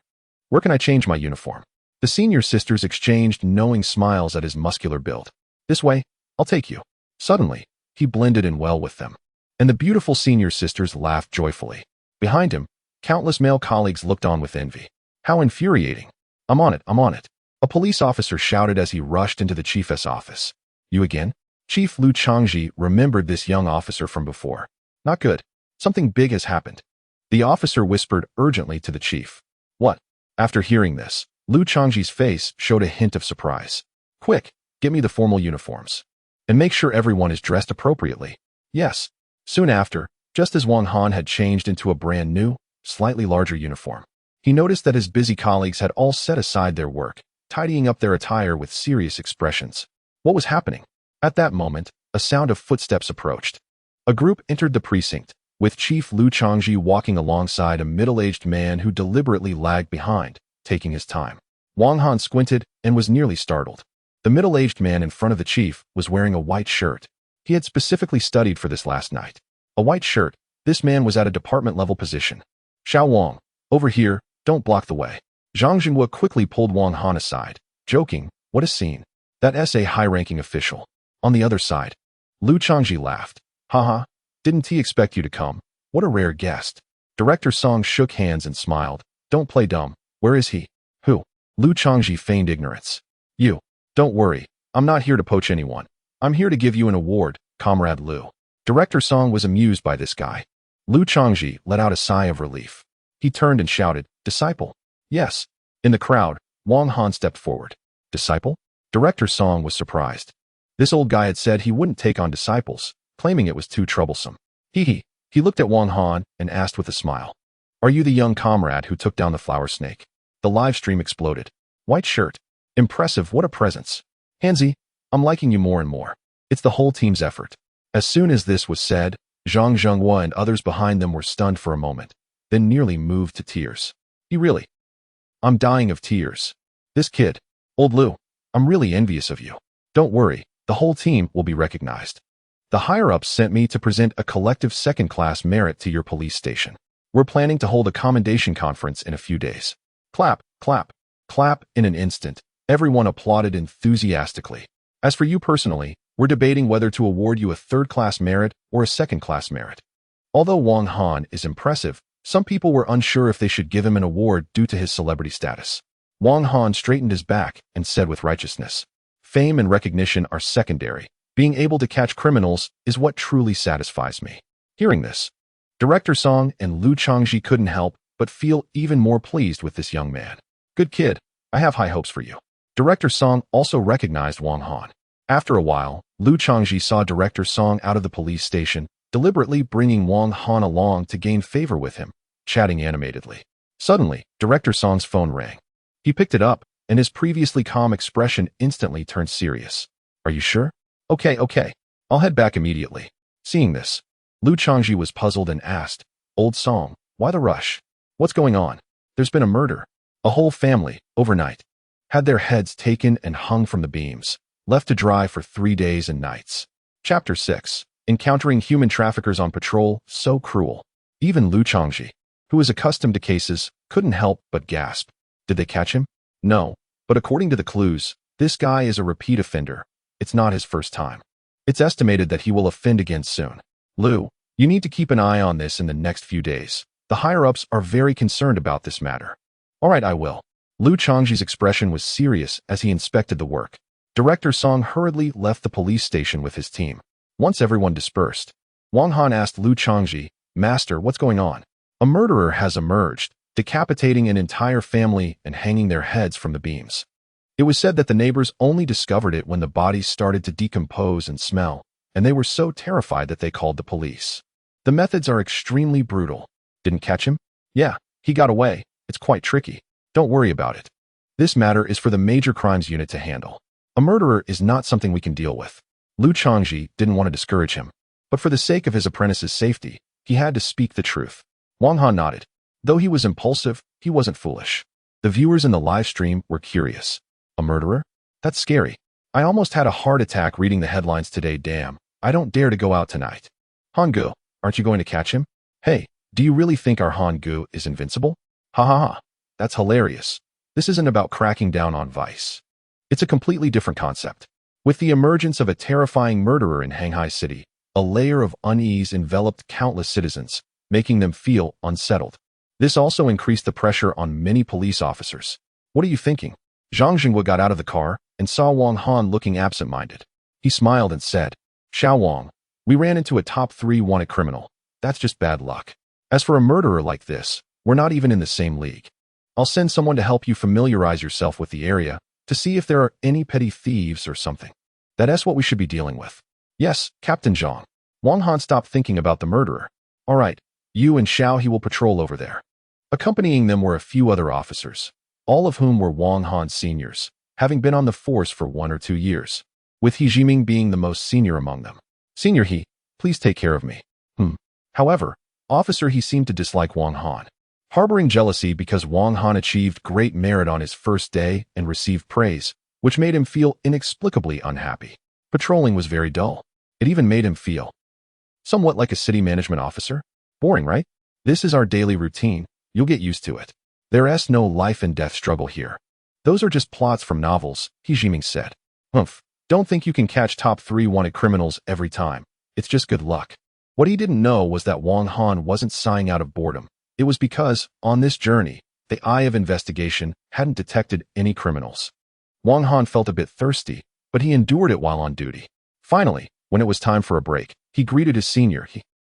where can I change my uniform? The senior sisters exchanged knowing smiles at his muscular build. This way, I'll take you. Suddenly, he blended in well with them, and the beautiful senior sisters laughed joyfully. Behind him, Countless male colleagues looked on with envy. How infuriating. I'm on it, I'm on it. A police officer shouted as he rushed into the chief's office. You again? Chief Lu Changji remembered this young officer from before. Not good. Something big has happened. The officer whispered urgently to the chief. What? After hearing this, Lu Changji's face showed a hint of surprise. Quick, get me the formal uniforms. And make sure everyone is dressed appropriately. Yes. Soon after, just as Wang Han had changed into a brand new, slightly larger uniform, he noticed that his busy colleagues had all set aside their work, tidying up their attire with serious expressions. What was happening? At that moment, a sound of footsteps approached. A group entered the precinct, with Chief Lu Changji walking alongside a middle-aged man who deliberately lagged behind, taking his time. Wang Han squinted and was nearly startled. The middle-aged man in front of the chief was wearing a white shirt. He had specifically studied for this last night. A white shirt. This man was at a department-level position. Xiao Wang, over here, don't block the way. Zhang Jinghua quickly pulled Wang Han aside, joking, what a scene. That's a high-ranking official. On the other side, Lu Changji laughed. Haha, didn't he expect you to come? What a rare guest. Director Song shook hands and smiled. Don't play dumb. Where is he? Who? Lu Changji feigned ignorance. You. Don't worry. I'm not here to poach anyone. I'm here to give you an award, Comrade Lu. Director Song was amused by this guy. Lu Changji let out a sigh of relief. He turned and shouted, Disciple. Yes. In the crowd, Wang Han stepped forward. Disciple? Director Song was surprised. This old guy had said he wouldn't take on disciples, claiming it was too troublesome. He looked at Wang Han and asked with a smile. Are you the young comrade who took down the flower snake? The live stream exploded. White shirt. Impressive, what a presence. Hansi, I'm liking you more and more. It's the whole team's effort. As soon as this was said, Zhang Zhenghua and others behind them were stunned for a moment, then nearly moved to tears. I'm dying of tears. This kid. Old Lu, I'm really envious of you. Don't worry, the whole team will be recognized. The higher-ups sent me to present a collective second-class merit to your police station. We're planning to hold a commendation conference in a few days. Clap, clap, clap. In an instant, everyone applauded enthusiastically. As for you personally, we're debating whether to award you a third-class merit or a second-class merit. Although Wang Han is impressive, some people were unsure if they should give him an award due to his celebrity status. Wang Han straightened his back and said with righteousness, Fame and recognition are secondary. Being able to catch criminals is what truly satisfies me. Hearing this, Director Song and Lu Changji couldn't help but feel even more pleased with this young man. Good kid, I have high hopes for you. Director Song also recognized Wang Han. After a while, Lu Changji saw Director Song out of the police station, deliberately bringing Wang Han along to gain favor with him, chatting animatedly. Suddenly, Director Song's phone rang. He picked it up, and his previously calm expression instantly turned serious. Are you sure? Okay. I'll head back immediately. Seeing this, Lu Changji was puzzled and asked, Old Song, why the rush? What's going on? There's been a murder. A whole family, overnight, had their heads taken and hung from the beams, left to dry for 3 days and nights. Chapter 6. Encountering human traffickers on patrol, so cruel. Even Lu Changji, who was accustomed to cases, couldn't help but gasp. Did they catch him? No, but according to the clues, this guy is a repeat offender. It's not his first time. It's estimated that he will offend again soon. Lu, you need to keep an eye on this in the next few days. The higher-ups are very concerned about this matter. All right, I will. Lu Changji's expression was serious as he inspected the work. Director Song hurriedly left the police station with his team. Once everyone dispersed, Wang Han asked Lu Changji, Master, what's going on? A murderer has emerged, decapitating an entire family and hanging their heads from the beams. It was said that the neighbors only discovered it when the bodies started to decompose and smell, and they were so terrified that they called the police. The methods are extremely brutal. Didn't catch him? Yeah, he got away. It's quite tricky. Don't worry about it. This matter is for the major crimes unit to handle. A murderer is not something we can deal with. Lu Changji didn't want to discourage him, but for the sake of his apprentice's safety, he had to speak the truth. Wang Han nodded. Though he was impulsive, he wasn't foolish. The viewers in the live stream were curious. A murderer? That's scary. I almost had a heart attack reading the headlines today, damn. I don't dare to go out tonight. Hangu, aren't you going to catch him? Hey, do you really think our Hangu is invincible? Ha ha ha. That's hilarious. This isn't about cracking down on vice. It's a completely different concept. With the emergence of a terrifying murderer in Shanghai City, a layer of unease enveloped countless citizens, making them feel unsettled. This also increased the pressure on many police officers. What are you thinking? Zhang Jinghua got out of the car and saw Wang Han looking absent-minded. He smiled and said, Xiao Wang, we ran into a top 3 wanted criminal. That's just bad luck. As for a murderer like this, we're not even in the same league. I'll send someone to help you familiarize yourself with the area to see if there are any petty thieves or something. That's what we should be dealing with. Yes, Captain Zhang. Wang Han stopped thinking about the murderer. All right, you and Xiao He will patrol over there. Accompanying them were a few other officers, all of whom were Wang Han's seniors, having been on the force for 1 or 2 years, with He Jiming being the most senior among them. Senior He, please take care of me. However, Officer He seemed to dislike Wang Han, harboring jealousy because Wang Han achieved great merit on his first day and received praise, which made him feel inexplicably unhappy. Patrolling was very dull. It even made him feel somewhat like a city management officer. Boring, right? This is our daily routine. You'll get used to it. There's no life and death struggle here. Those are just plots from novels, He Jiming said. Don't think you can catch top 3 wanted criminals every time. It's just good luck. What he didn't know was that Wang Han wasn't sighing out of boredom. It was because, on this journey, the eye of investigation hadn't detected any criminals. Wang Han felt a bit thirsty, but he endured it while on duty. Finally, when it was time for a break, he greeted his senior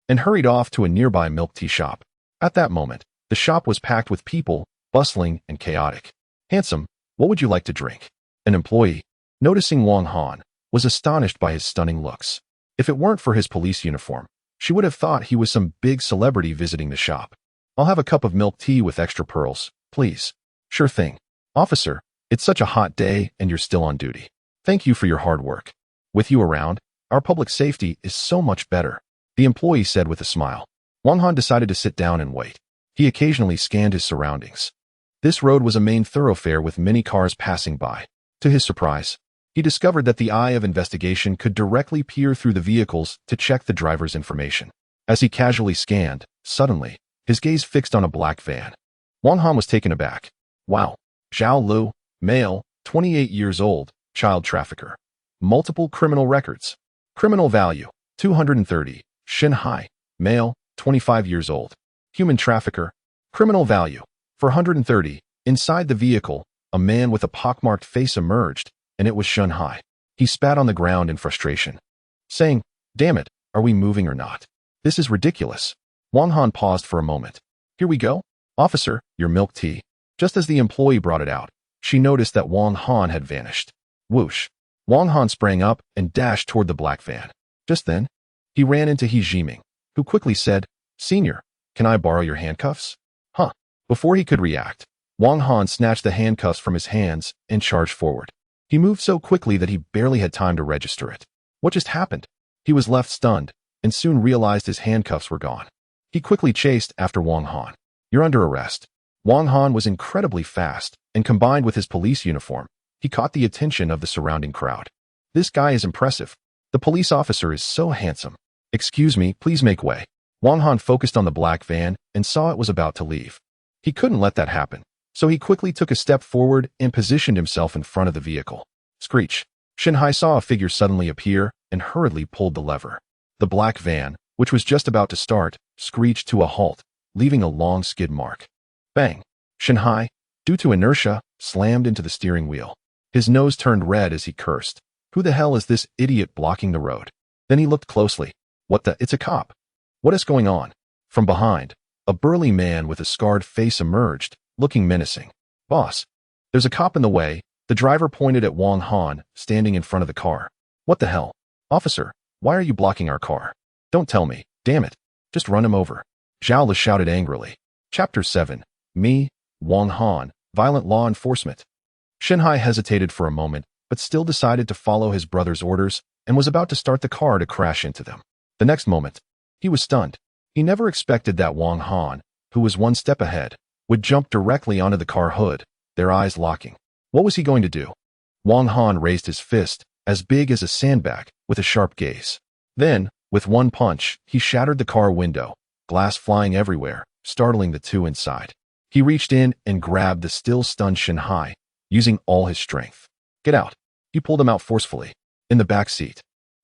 and hurried off to a nearby milk tea shop. At that moment, the shop was packed with people, bustling and chaotic. Handsome, what would you like to drink? An employee, noticing Wang Han, was astonished by his stunning looks. If it weren't for his police uniform, she would have thought he was some big celebrity visiting the shop. I'll have a cup of milk tea with extra pearls, please. Sure thing. Officer, it's such a hot day and you're still on duty. Thank you for your hard work. With you around, our public safety is so much better, the employee said with a smile. Wang Han decided to sit down and wait. He occasionally scanned his surroundings. This road was a main thoroughfare with many cars passing by. To his surprise, he discovered that the eye of investigation could directly peer through the vehicles to check the driver's information. As he casually scanned, suddenly, his gaze fixed on a black van. Wang Han was taken aback. Wow. Zhao Lu, male, 28 years old, child trafficker. Multiple criminal records. Criminal value, 230. Shanghai, male, 25 years old. Human trafficker. Criminal value, 430. Inside the vehicle, a man with a pockmarked face emerged, and it was Shanghai. He spat on the ground in frustration, saying, Damn it, are we moving or not? This is ridiculous. Wang Han paused for a moment. Here we go. Officer, your milk tea. Just as the employee brought it out, she noticed that Wang Han had vanished. Whoosh. Wang Han sprang up and dashed toward the black van. Just then, he ran into He Jiming, who quickly said, Senior, can I borrow your handcuffs? Huh. Before he could react, Wang Han snatched the handcuffs from his hands and charged forward. He moved so quickly that he barely had time to register it. What just happened? He was left stunned, and soon realized his handcuffs were gone. He quickly chased after Wang Han. You're under arrest. Wang Han was incredibly fast, and combined with his police uniform, he caught the attention of the surrounding crowd. This guy is impressive. The police officer is so handsome. Excuse me, please make way. Wang Han focused on the black van and saw it was about to leave. He couldn't let that happen, so he quickly took a step forward and positioned himself in front of the vehicle. Screech. Shanghai saw a figure suddenly appear and hurriedly pulled the lever. The black van, which was just about to start, screeched to a halt, leaving a long skid mark. Bang! Shanghai, due to inertia, slammed into the steering wheel. His nose turned red as he cursed. Who the hell is this idiot blocking the road? Then he looked closely. It's a cop. What is going on? From behind, a burly man with a scarred face emerged, looking menacing. Boss, there's a cop in the way. The driver pointed at Wang Han, standing in front of the car. What the hell? Officer, why are you blocking our car? Don't tell me. Damn it. Just run him over. Zhao Li shouted angrily. Chapter 7. Me, Wang Han, Violent Law Enforcement. Shanghai hesitated for a moment, but still decided to follow his brother's orders and was about to start the car to crash into them. The next moment, he was stunned. He never expected that Wang Han, who was one step ahead, would jump directly onto the car hood, their eyes locking. What was he going to do? Wang Han raised his fist, as big as a sandbag, with a sharp gaze. Then, with one punch, he shattered the car window, glass flying everywhere, startling the two inside. He reached in and grabbed the still stunned Shanghai, using all his strength. Get out. He pulled him out forcefully. In the back seat,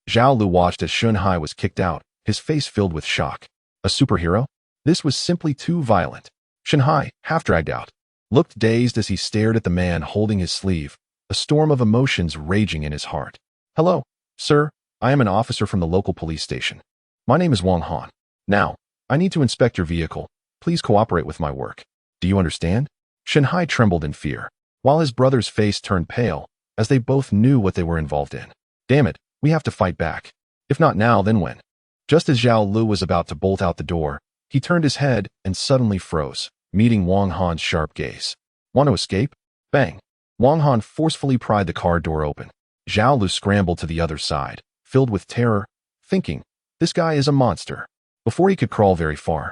Zhao Lu watched as Shanghai was kicked out, his face filled with shock. A superhero? This was simply too violent. Shanghai, half dragged out, looked dazed as he stared at the man holding his sleeve, a storm of emotions raging in his heart. Hello, sir. I am an officer from the local police station. My name is Wang Han. Now, I need to inspect your vehicle. Please cooperate with my work. Do you understand? Shanghai trembled in fear, while his brother's face turned pale, as they both knew what they were involved in. Damn it, we have to fight back. If not now, then when? Just as Zhao Lu was about to bolt out the door, he turned his head and suddenly froze, meeting Wang Han's sharp gaze. Want to escape? Bang. Wang Han forcefully pried the car door open. Zhao Lu scrambled to the other side, filled with terror, thinking, this guy is a monster. Before he could crawl very far,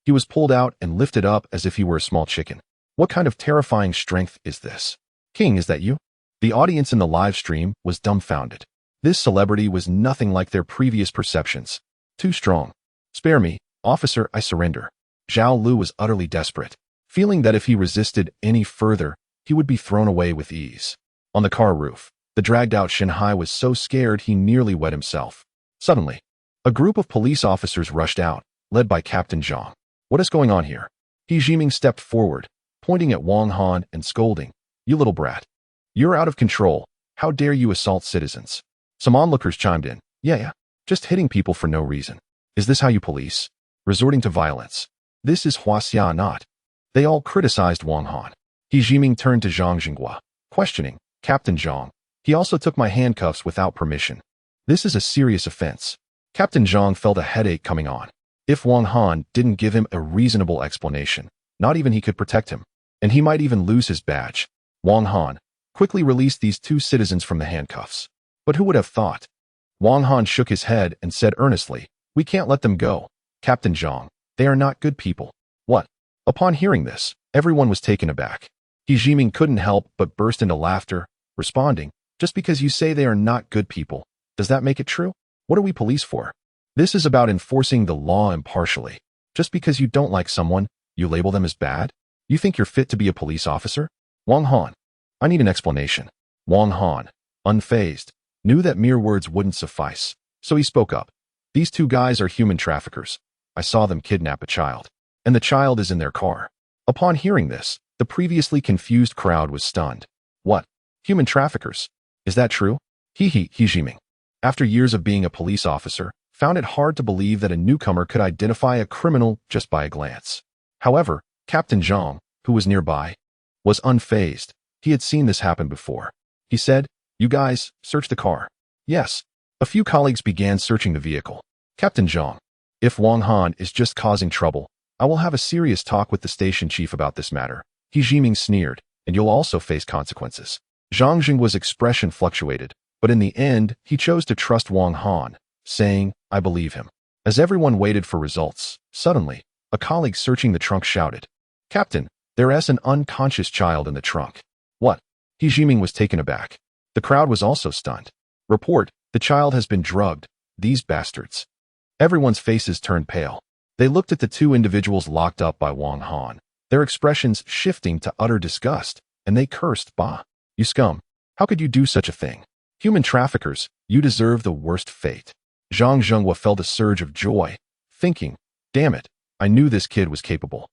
he was pulled out and lifted up as if he were a small chicken. What kind of terrifying strength is this? King, is that you? The audience in the live stream was dumbfounded. This celebrity was nothing like their previous perceptions. Too strong. Spare me, officer, I surrender. Zhao Lu was utterly desperate, feeling that if he resisted any further, he would be thrown away with ease. On the car roof, the dragged-out Shanghai was so scared he nearly wet himself. Suddenly, a group of police officers rushed out, led by Captain Zhang. What is going on here? He Jiming stepped forward, pointing at Wang Han and scolding, you little brat. You're out of control. How dare you assault citizens? Some onlookers chimed in. Yeah, just hitting people for no reason. Is this how you police? Resorting to violence. This is Huaxia not. They all criticized Wang Han. He Jiming turned to Zhang Jinghua, questioning, Captain Zhang, he also took my handcuffs without permission. This is a serious offense. Captain Zhang felt a headache coming on. If Wang Han didn't give him a reasonable explanation, not even he could protect him, and he might even lose his badge. Wang Han quickly released these two citizens from the handcuffs. But who would have thought? Wang Han shook his head and said earnestly, we can't let them go. Captain Zhang, they are not good people. What? Upon hearing this, everyone was taken aback. He Jiming couldn't help but burst into laughter, responding, just because you say they are not good people, does that make it true? What are we police for? This is about enforcing the law impartially. Just because you don't like someone, you label them as bad? You think you're fit to be a police officer? Wang Han, I need an explanation. Wang Han, unfazed, knew that mere words wouldn't suffice, so he spoke up. These two guys are human traffickers. I saw them kidnap a child, and the child is in their car. Upon hearing this, the previously confused crowd was stunned. What? Human traffickers? Is that true? He Jiming, after years of being a police officer, found it hard to believe that a newcomer could identify a criminal just by a glance. However, Captain Zhang, who was nearby, was unfazed. He had seen this happen before. He said, you guys, search the car. Yes. A few colleagues began searching the vehicle. Captain Zhang, if Wang Han is just causing trouble, I will have a serious talk with the station chief about this matter. He Jiming sneered, and you'll also face consequences. Zhang Jinghua's expression fluctuated, but in the end, he chose to trust Wang Han, saying, I believe him. As everyone waited for results, suddenly, a colleague searching the trunk shouted, Captain, there is an unconscious child in the trunk. What? He Jiming was taken aback. The crowd was also stunned. Report, the child has been drugged. These bastards. Everyone's faces turned pale. They looked at the two individuals locked up by Wang Han, their expressions shifting to utter disgust, and they cursed, Bah, you scum. How could you do such a thing? Human traffickers, you deserve the worst fate. Zhang Jinghua felt a surge of joy, thinking, damn it, I knew this kid was capable.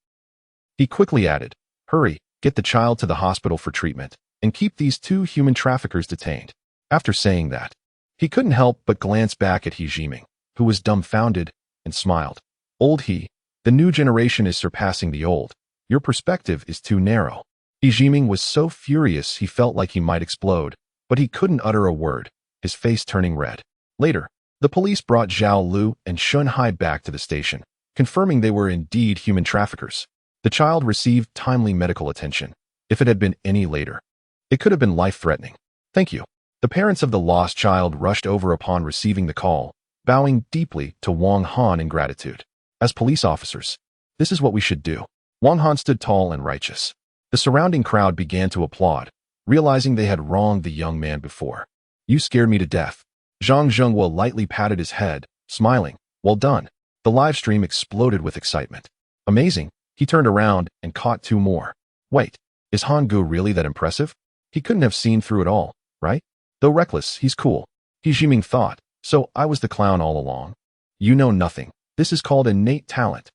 He quickly added, hurry, get the child to the hospital for treatment, and keep these two human traffickers detained. After saying that, he couldn't help but glance back at He Jiming, who was dumbfounded, and smiled. Old He, the new generation is surpassing the old. Your perspective is too narrow. He Jiming was so furious he felt like he might explode, but he couldn't utter a word, his face turning red. Later, the police brought Zhao Lu and Shanghai back to the station, confirming they were indeed human traffickers. The child received timely medical attention. If it had been any later, it could have been life-threatening. Thank you. The parents of the lost child rushed over upon receiving the call, bowing deeply to Wang Han in gratitude. As police officers, this is what we should do. Wang Han stood tall and righteous. The surrounding crowd began to applaud, realizing they had wronged the young man before. You scared me to death. Zhang Jinghua lightly patted his head, smiling. Well done. The live stream exploded with excitement. Amazing. He turned around and caught two more. Wait, is Han Gu really that impressive? He couldn't have seen through it all, right? Though reckless, he's cool. He Jiming thought, so I was the clown all along. You know nothing. This is called innate talent.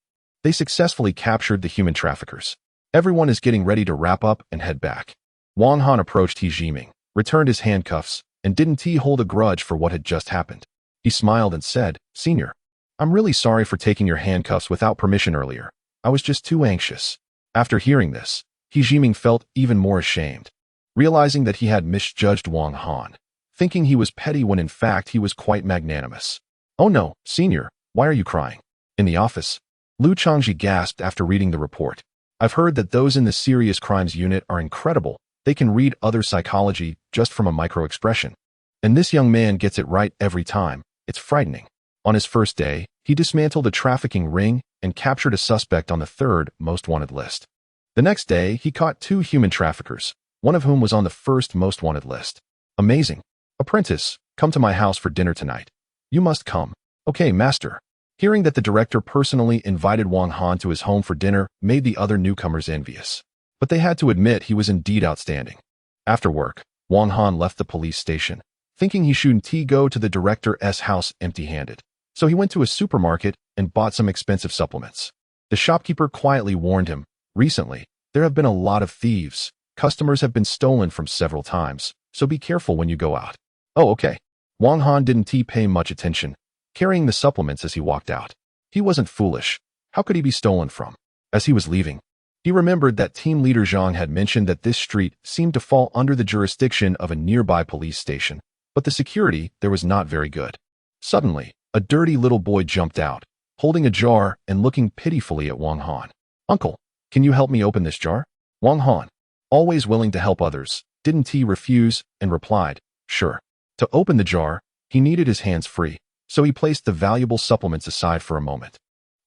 They successfully captured the human traffickers. Everyone is getting ready to wrap up and head back. Wang Han approached He Jiming, returned his handcuffs, and didn't he hold a grudge for what had just happened. He smiled and said, "Senior, I'm really sorry for taking your handcuffs without permission earlier. I was just too anxious." After hearing this, He Jiming felt even more ashamed, realizing that he had misjudged Wang Han, thinking he was petty when in fact he was quite magnanimous. "Oh no, Senior, why are you crying?" In the office, Lu Changji gasped after reading the report. "I've heard that those in the serious crimes unit are incredible. They can read other psychology just from a micro-expression. And this young man gets it right every time. It's frightening." On his first day, he dismantled a trafficking ring and captured a suspect on the third most wanted list. The next day, he caught 2 human traffickers, one of whom was on the first most wanted list. "Amazing. Apprentice, come to my house for dinner tonight." "You must come." "Okay, master." Hearing that the director personally invited Wang Han to his home for dinner made the other newcomers envious. But they had to admit he was indeed outstanding. After work, Wang Han left the police station, thinking he shouldn't go to the director's house empty-handed. So he went to a supermarket and bought some expensive supplements. The shopkeeper quietly warned him, "Recently, there have been a lot of thieves. Customers have been stolen from several times, so be careful when you go out." "Oh, okay." Wang Han didn't pay much attention, carrying the supplements as he walked out. He wasn't foolish. How could he be stolen from? As he was leaving, he remembered that team leader Zhang had mentioned that this street seemed to fall under the jurisdiction of a nearby police station, but the security there was not very good. Suddenly, a dirty little boy jumped out, holding a jar and looking pitifully at Wang Han. "Uncle, can you help me open this jar?" Wang Han, always willing to help others, didn't refuse and replied, "Sure." To open the jar, he needed his hands free, so he placed the valuable supplements aside for a moment.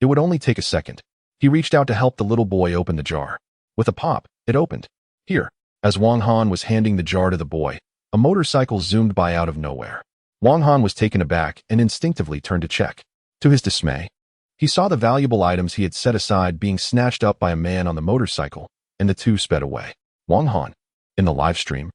It would only take a second. He reached out to help the little boy open the jar. With a pop, it opened. "Here." As Wang Han was handing the jar to the boy, a motorcycle zoomed by out of nowhere. Wang Han was taken aback and instinctively turned to check. To his dismay, he saw the valuable items he had set aside being snatched up by a man on the motorcycle, and the two sped away. Wang Han, in the live stream.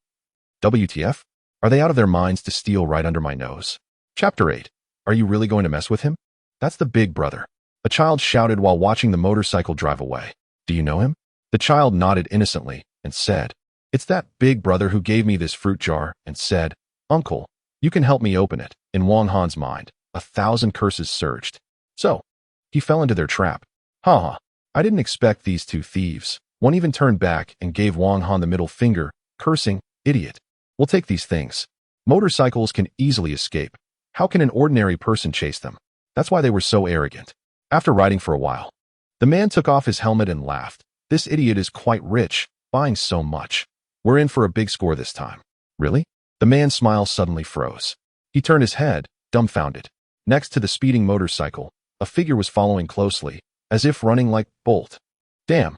WTF? Are they out of their minds to steal right under my nose? Chapter 8. Are you really going to mess with him? That's the big brother. A child shouted while watching the motorcycle drive away. "Do you know him?" The child nodded innocently and said, "It's that big brother who gave me this fruit jar and said, 'Uncle, you can help me open it.'" In Wang Han's mind, 1,000 curses surged. So, he fell into their trap. Ha! I didn't expect these 2 thieves. One even turned back and gave Wang Han the middle finger, cursing, "Idiot. We'll take these things. Motorcycles can easily escape. How can an ordinary person chase them?" That's why they were so arrogant. After riding for a while, the man took off his helmet and laughed. "This idiot is quite rich, buying so much. We're in for a big score this time." "Really?" The man's smile suddenly froze. He turned his head, dumbfounded. Next to the speeding motorcycle, a figure was following closely, as if running like Bolt. "Damn.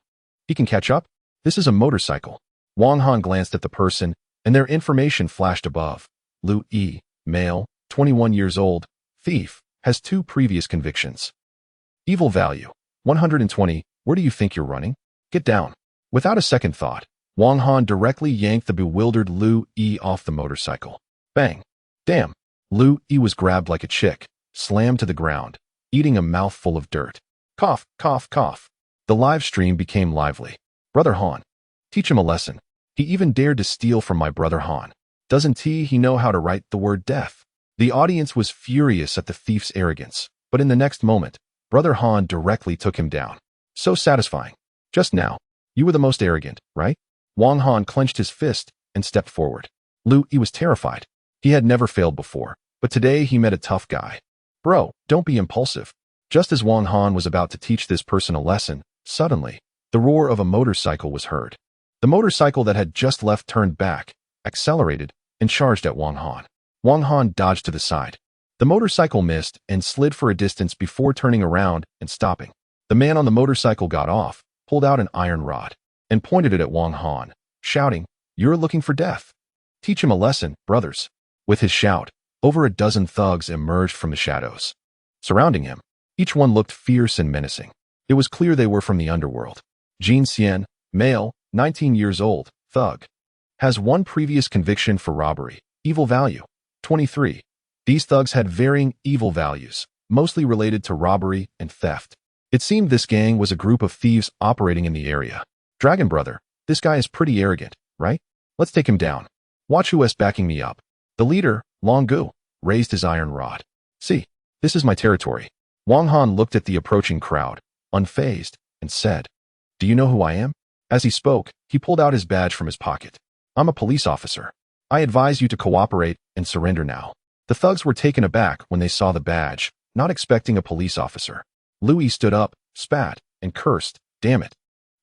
He can catch up? This is a motorcycle." Wang Han glanced at the person, and their information flashed above. Lu Yi, male, 21 years old, thief, has 2 previous convictions. Evil value, 120. Where do you think you're running? Get down. Without a second thought, Wang Han directly yanked the bewildered Lu Yi off the motorcycle. Bang. Damn. Lu Yi was grabbed like a chick, slammed to the ground, eating a mouthful of dirt. Cough, cough, cough. The live stream became lively. "Brother Han. Teach him a lesson. He even dared to steal from my brother Han. Doesn't he know how to write the word death?" The audience was furious at the thief's arrogance, but in the next moment, Brother Han directly took him down. So satisfying. "Just now, you were the most arrogant, right?" Wang Han clenched his fist and stepped forward. Lu Yi was terrified. He had never failed before, but today he met a tough guy. "Bro, don't be impulsive." Just as Wang Han was about to teach this person a lesson, suddenly, the roar of a motorcycle was heard. The motorcycle that had just left turned back, accelerated, and charged at Wang Han. Wang Han dodged to the side. The motorcycle missed and slid for a distance before turning around and stopping. The man on the motorcycle got off, pulled out an iron rod, and pointed it at Wang Han, shouting, "You're looking for death. Teach him a lesson, brothers." With his shout, over a dozen thugs emerged from the shadows. Surrounding him, each one looked fierce and menacing. It was clear they were from the underworld. Jin Xian, male, 19 years old, thug. Has 1 previous conviction for robbery, evil value, 23. These thugs had varying evil values, mostly related to robbery and theft. It seemed this gang was a group of thieves operating in the area. Dragon brother, this guy is pretty arrogant, right? Let's take him down. Watch who's backing me up. The leader, Long Gu, raised his iron rod. See, this is my territory. Wang Han looked at the approaching crowd, unfazed, and said, "Do you know who I am?" As he spoke, he pulled out his badge from his pocket. "I'm a police officer. I advise you to cooperate and surrender now." The thugs were taken aback when they saw the badge, not expecting a police officer. Louis stood up, spat, and cursed, "Damn it.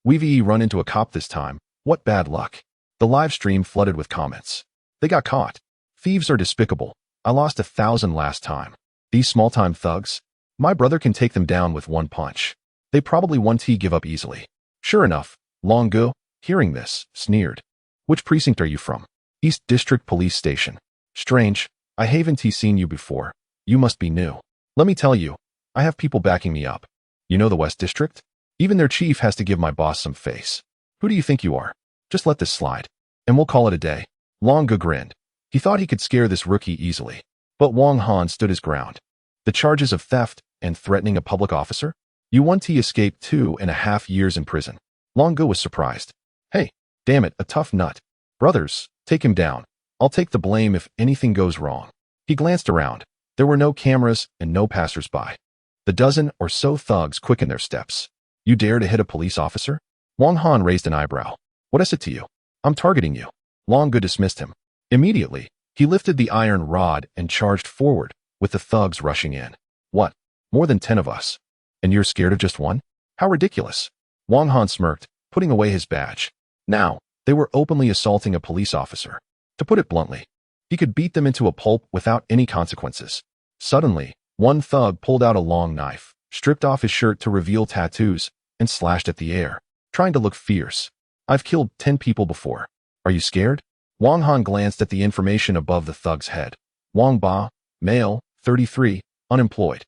We've run into a cop this time. What bad luck." The live stream flooded with comments. "They got caught. Thieves are despicable. I lost 1,000 last time. These small-time thugs? My brother can take them down with one punch. They probably won't give up easily." Sure enough, Long Gu, hearing this, sneered. "Which precinct are you from?" "East District Police Station." "Strange. I haven't seen you before. You must be new." "Let me tell you, I have people backing me up. You know the West District? Even their chief has to give my boss some face. Who do you think you are? Just let this slide, and we'll call it a day." Long Gu grinned. He thought he could scare this rookie easily. But Wang Han stood his ground. "The charges of theft and threatening a public officer? You want to escape 2.5 years in prison." Long Gu was surprised. "Hey, damn it, a tough nut. Brothers, take him down. I'll take the blame if anything goes wrong." He glanced around. There were no cameras and no passers-by. The dozen or so thugs quickened their steps. "You dare to hit a police officer?" Wang Han raised an eyebrow. "What is it to you? I'm targeting you." Long Gu dismissed him. Immediately, he lifted the iron rod and charged forward, with the thugs rushing in. "What? More than 10 of us? And you're scared of just one? How ridiculous." Wang Han smirked, putting away his badge. Now, they were openly assaulting a police officer. To put it bluntly, he could beat them into a pulp without any consequences. Suddenly, one thug pulled out a long knife, stripped off his shirt to reveal tattoos, and slashed at the air, trying to look fierce. "I've killed 10 people before. Are you scared?" Wang Han glanced at the information above the thug's head. Wang Ba, male, 33, unemployed.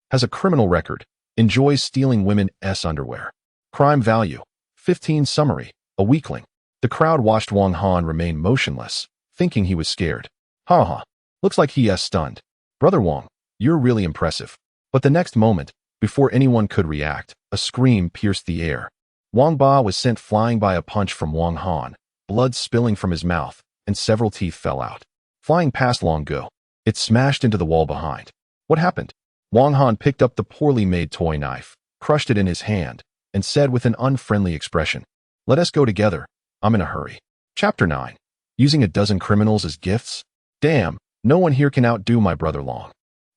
Has a criminal record. Enjoys stealing women's underwear. Crime value, 15. Summary, a weakling. The crowd watched Wang Han remain motionless, thinking he was scared. "Ha ha. Looks like he is stunned. Brother Wang, you're really impressive." But the next moment, before anyone could react, a scream pierced the air. Wang Ba was sent flying by a punch from Wang Han, blood spilling from his mouth, and several teeth fell out. Flying past Long Gu, it smashed into the wall behind. What happened? Wang Han picked up the poorly made toy knife, crushed it in his hand, and said with an unfriendly expression, "Let us go together. I'm in a hurry." Chapter 9. Using a dozen criminals as gifts? Damn, no one here can outdo my brother Long.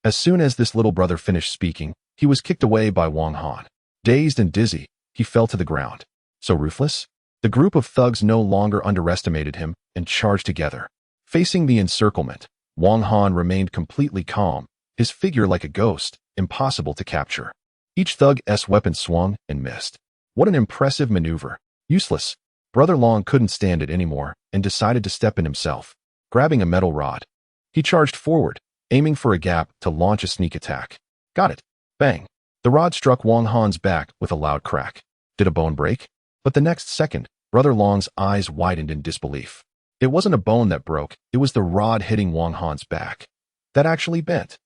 As soon as this little brother finished speaking, he was kicked away by Wang Han. Dazed and dizzy, he fell to the ground. So ruthless? The group of thugs no longer underestimated him and charged together. Facing the encirclement, Wang Han remained completely calm, his figure like a ghost, impossible to capture. Each thug's weapon swung and missed. What an impressive maneuver. Useless. Brother Long couldn't stand it anymore and decided to step in himself. Grabbing a metal rod, he charged forward, aiming for a gap to launch a sneak attack. Got it. Bang. The rod struck Wang Han's back with a loud crack. Did a bone break? But the next second, Brother Long's eyes widened in disbelief. It wasn't a bone that broke, it was the rod hitting Wang Han's back. That actually bent.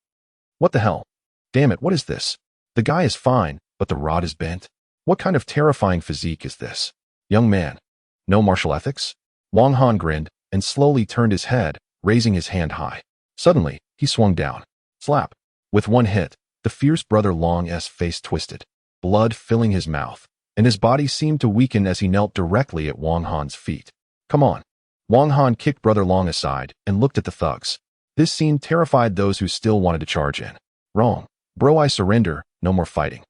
What the hell? Damn it, what is this? The guy is fine, but the rod is bent? What kind of terrifying physique is this? Young man. No martial ethics? Wang Han grinned and slowly turned his head, raising his hand high. Suddenly, he swung down. Slap. With one hit, the fierce Brother Long's face twisted, blood filling his mouth, and his body seemed to weaken as he knelt directly at Wang Han's feet. Come on. Wang Han kicked Brother Long aside and looked at the thugs. This scene terrified those who still wanted to charge in. Wrong. Bro, I surrender. No more fighting.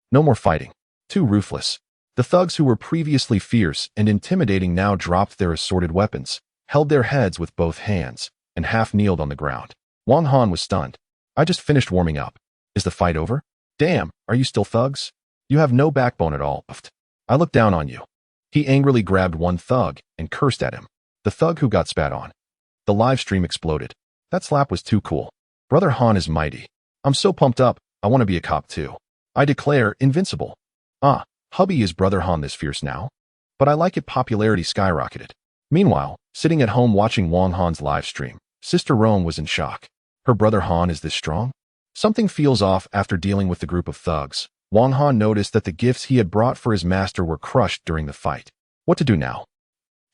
No more fighting. Too ruthless. The thugs who were previously fierce and intimidating now dropped their assorted weapons, held their heads with both hands, and half kneeled on the ground. Wang Han was stunned. I just finished warming up. Is the fight over? Damn, are you still thugs? You have no backbone at all. I look down on you. He angrily grabbed one thug and cursed at him. The thug who got spat on. The live stream exploded. That slap was too cool. Brother Han is mighty. I'm so pumped up, I want to be a cop too. I declare invincible. Ah, hubby, is Brother Han this fierce now? But I like it, popularity skyrocketed. Meanwhile, sitting at home watching Wang Han's live stream, Sister Rome was in shock. Her brother Han is this strong? Something feels off after dealing with the group of thugs. Wang Han noticed that the gifts he had brought for his master were crushed during the fight. What to do now?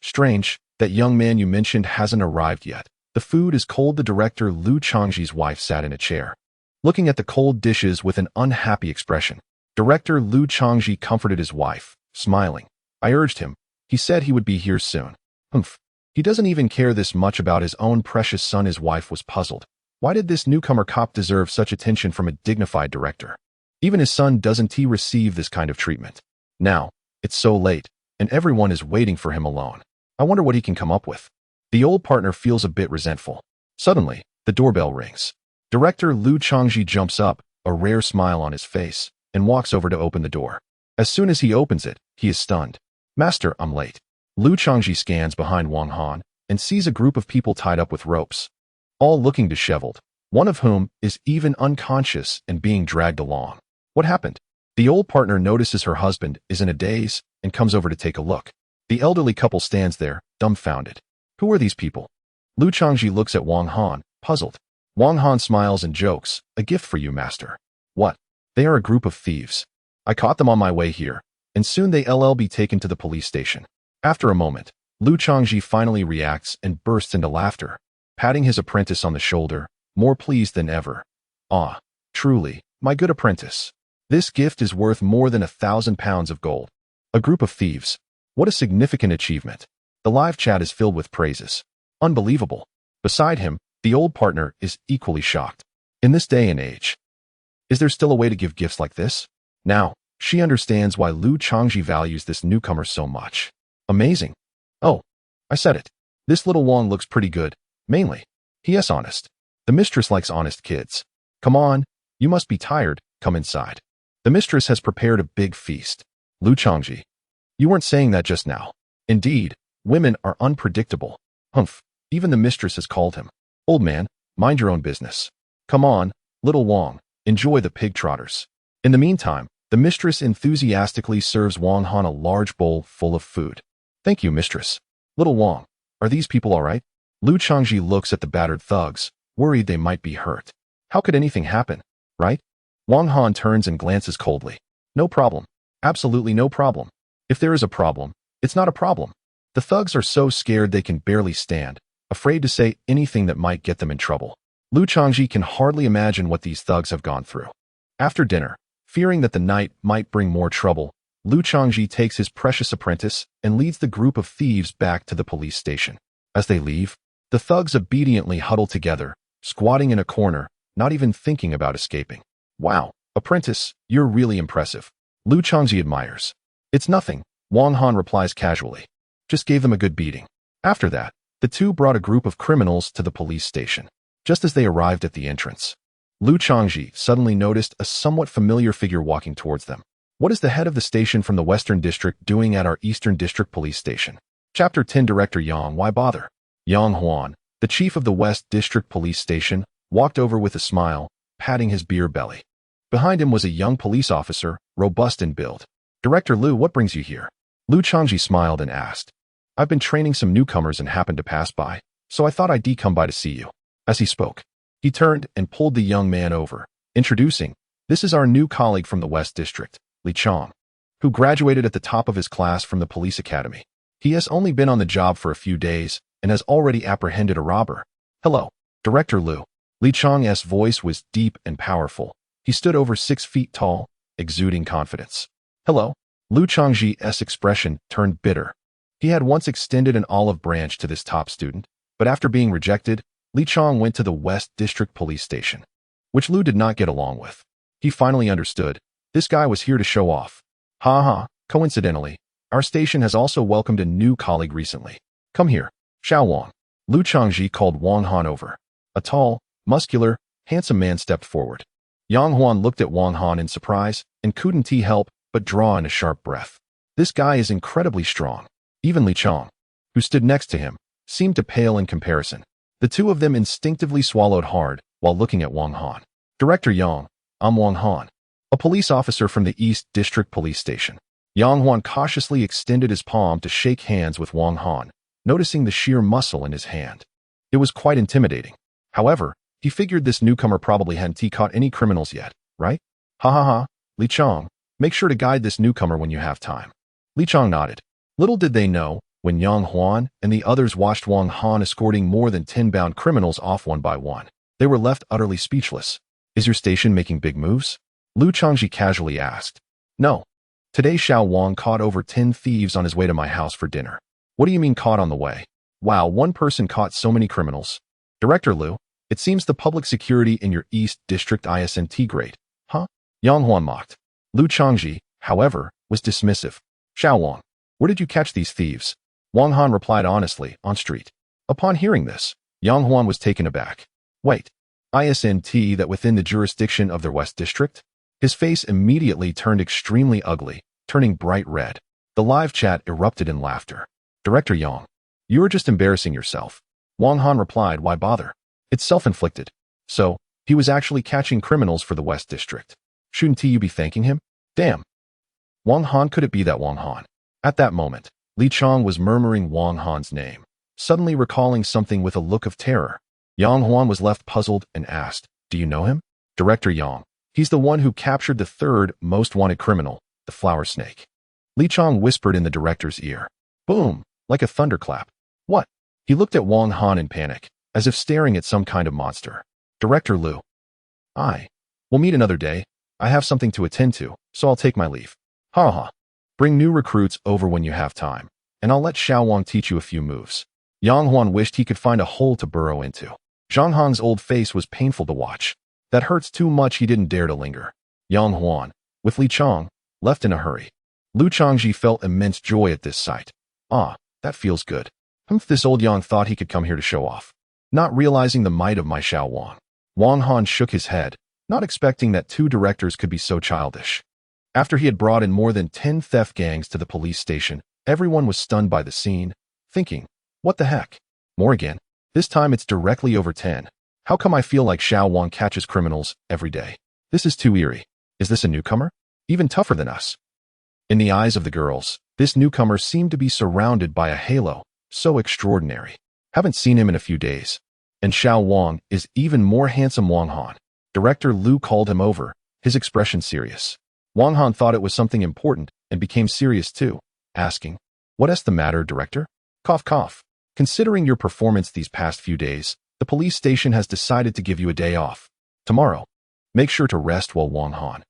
Strange, that young man you mentioned hasn't arrived yet. The food is cold. The director Lu Changji's wife sat in a chair, looking at the cold dishes with an unhappy expression. Director Lu Changji comforted his wife, smiling. I urged him. He said he would be here soon. Humph. He doesn't even care this much about his own precious son. His wife was puzzled. Why did this newcomer cop deserve such attention from a dignified director? Even his son doesn't receive this kind of treatment. Now, it's so late, and everyone is waiting for him alone. I wonder what he can come up with. The old partner feels a bit resentful. Suddenly, the doorbell rings. Director Lu Changji jumps up, a rare smile on his face, and walks over to open the door. As soon as he opens it, he is stunned. Master, I'm late. Lu Changji scans behind Wang Han and sees a group of people tied up with ropes, all looking disheveled, one of whom is even unconscious and being dragged along. What happened? The old partner notices her husband is in a daze and comes over to take a look. The elderly couple stands there, dumbfounded. Who are these people? Lu Changji looks at Wang Han, puzzled. Wang Han smiles and jokes, a gift for you, master. What? They are a group of thieves. I caught them on my way here, and soon they'll be taken to the police station. After a moment, Lu Changji finally reacts and bursts into laughter, patting his apprentice on the shoulder, more pleased than ever. Ah, truly, my good apprentice. This gift is worth more than 1,000 pounds of gold. A group of thieves. What a significant achievement. The live chat is filled with praises. Unbelievable. Beside him, the old partner is equally shocked. In this day and age, is there still a way to give gifts like this? Now, she understands why Lu Changji values this newcomer so much. Amazing. Oh, I said it. This little Wang looks pretty good, mainly. He is honest. The mistress likes honest kids. Come on, you must be tired, come inside. The mistress has prepared a big feast. Lu Changji. You weren't saying that just now. Indeed, women are unpredictable. Humph, even the mistress has called him. Old man, mind your own business. Come on, little Wang, enjoy the pig trotters. In the meantime, the mistress enthusiastically serves Wang Han a large bowl full of food. Thank you, mistress. Little Wang, are these people all right? Lu Changji looks at the battered thugs, worried they might be hurt. How could anything happen, right? Wang Han turns and glances coldly. No problem. Absolutely no problem. If there is a problem, it's not a problem. The thugs are so scared they can barely stand, afraid to say anything that might get them in trouble. Lu Changji can hardly imagine what these thugs have gone through. After dinner, fearing that the night might bring more trouble, Lu Changji takes his precious apprentice and leads the group of thieves back to the police station. As they leave, the thugs obediently huddle together, squatting in a corner, not even thinking about escaping. Wow, apprentice, you're really impressive. Lu Changji admires. It's nothing, Wang Han replies casually. Just gave them a good beating. After that, the two brought a group of criminals to the police station. Just as they arrived at the entrance, Lu Changji suddenly noticed a somewhat familiar figure walking towards them. What is the head of the station from the Western District doing at our Eastern District Police Station? Chapter 10. Director Yang. Why bother? Yang Huan, the chief of the West District Police Station, walked over with a smile, patting his beer belly. Behind him was a young police officer, robust in build. Director Lu, what brings you here? Lu Changji smiled and asked. I've been training some newcomers and happened to pass by, so I thought I'd come by to see you. As he spoke, he turned and pulled the young man over, introducing, this is our new colleague from the West District, Li Chong, who graduated at the top of his class from the police academy. He has only been on the job for a few days and has already apprehended a robber. Hello, Director Lu. Li Chong's voice was deep and powerful. He stood over 6 feet tall, exuding confidence. Hello. Lu Changji's expression turned bitter. He had once extended an olive branch to this top student, but after being rejected, Li Chong went to the West District Police Station, which Lu did not get along with. He finally understood. This guy was here to show off. Ha ha, coincidentally, our station has also welcomed a new colleague recently. Come here, Xiao Wang. Lu Changji called Wang Han over. A tall, muscular, handsome man stepped forward. Yang Huan looked at Wang Han in surprise and couldn't help but draw in a sharp breath. This guy is incredibly strong. Even Li Chong, who stood next to him, seemed to pale in comparison. The two of them instinctively swallowed hard while looking at Wang Han. Director Yang, I'm Wang Han, a police officer from the East District Police Station. Yang Huan cautiously extended his palm to shake hands with Wang Han, noticing the sheer muscle in his hand. It was quite intimidating. However, he figured this newcomer probably hadn't caught any criminals yet, right? Ha ha ha, Li Chong, make sure to guide this newcomer when you have time. Li Chong nodded. Little did they know, when Yang Huan and the others watched Wang Han escorting more than 10 bound criminals off one by one, they were left utterly speechless. Is your station making big moves? Lu Changji casually asked. No. Today Xiao Wang caught over 10 thieves on his way to my house for dinner. What do you mean caught on the way? Wow, one person caught so many criminals. Director Lu, it seems the public security in your East District isn't great. Huh? Yang Huan mocked. Lu Changji, however, was dismissive. Xiao Wang, where did you catch these thieves? Wang Han replied honestly, on street. Upon hearing this, Yang Huan was taken aback. Wait, isn't that within the jurisdiction of their West District? His face immediately turned extremely ugly, turning bright red. The live chat erupted in laughter. Director Yang, you are just embarrassing yourself. Wang Han replied, why bother? It's self-inflicted. So, he was actually catching criminals for the West District. Shouldn't you be thanking him? Damn. Wang Han, could it be that Wang Han? At that moment, Li Chong was murmuring Wang Han's name, suddenly recalling something with a look of terror. Yang Huan was left puzzled and asked, do you know him? Director Yang, he's the one who captured the third most wanted criminal, the flower snake. Li Chong whispered in the director's ear. Boom, like a thunderclap. What? He looked at Wang Han in panic, as if staring at some kind of monster. Director Lu. We'll meet another day. I have something to attend to, so I'll take my leave. Ha ha. Bring new recruits over when you have time, and I'll let Xiao Wang teach you a few moves. Yang Huan wished he could find a hole to burrow into. Zhang Hong's old face was painful to watch. That hurts too much, he didn't dare to linger. Yang Huan, with Li Chong, left in a hurry. Lu Changji felt immense joy at this sight. Ah, that feels good. This old Yang thought he could come here to show off. Not realizing the might of my Xiao Wang. Wang Han shook his head, not expecting that two directors could be so childish. After he had brought in more than 10 theft gangs to the police station, everyone was stunned by the scene, thinking, what the heck? More again? This time it's directly over 10. How come I feel like Xiao Wang catches criminals every day? This is too eerie. Is this a newcomer? Even tougher than us. In the eyes of the girls, this newcomer seemed to be surrounded by a halo, so extraordinary. Haven't seen him in a few days. And Xiao Wang is even more handsome. Wang Han. Director Lu called him over, his expression serious. Wang Han thought it was something important and became serious too, asking, what's the matter, director? Cough cough. Considering your performance these past few days, the police station has decided to give you a day off. Tomorrow. Make sure to rest well. Wang Han.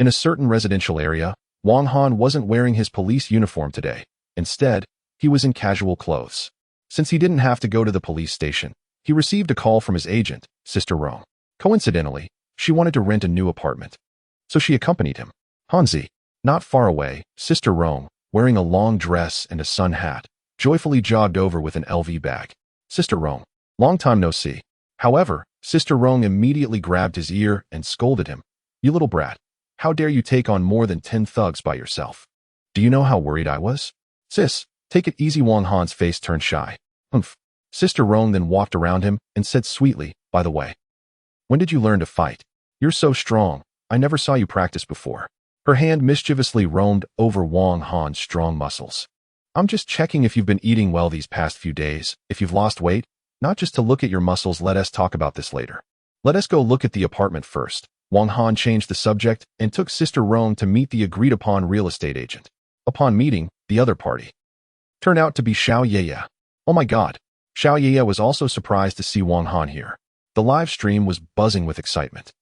In a certain residential area, Wang Han wasn't wearing his police uniform today. Instead, he was in casual clothes. Since he didn't have to go to the police station, he received a call from his agent, Sister Rong. Coincidentally, she wanted to rent a new apartment. So she accompanied him. Hanzi. Not far away, Sister Rong, wearing a long dress and a sun hat, joyfully jogged over with an LV bag. Sister Rong. Long time no see. However, Sister Rong immediately grabbed his ear and scolded him. You little brat. How dare you take on more than 10 thugs by yourself? Do you know how worried I was? Sis, take it easy. Wang Han's face turned shy. Humph. Sister Rong then walked around him and said sweetly, by the way, when did you learn to fight? You're so strong. I never saw you practice before. Her hand mischievously roamed over Wang Han's strong muscles. I'm just checking if you've been eating well these past few days, if you've lost weight, not just to look at your muscles. Let us talk about this later. Let us go look at the apartment first. Wang Han changed the subject and took Sister Rong to meet the agreed-upon real estate agent. Upon meeting, the other party turned out to be Xiao Yeye. Oh my god. Xiao Yeye was also surprised to see Wang Han here. The live stream was buzzing with excitement.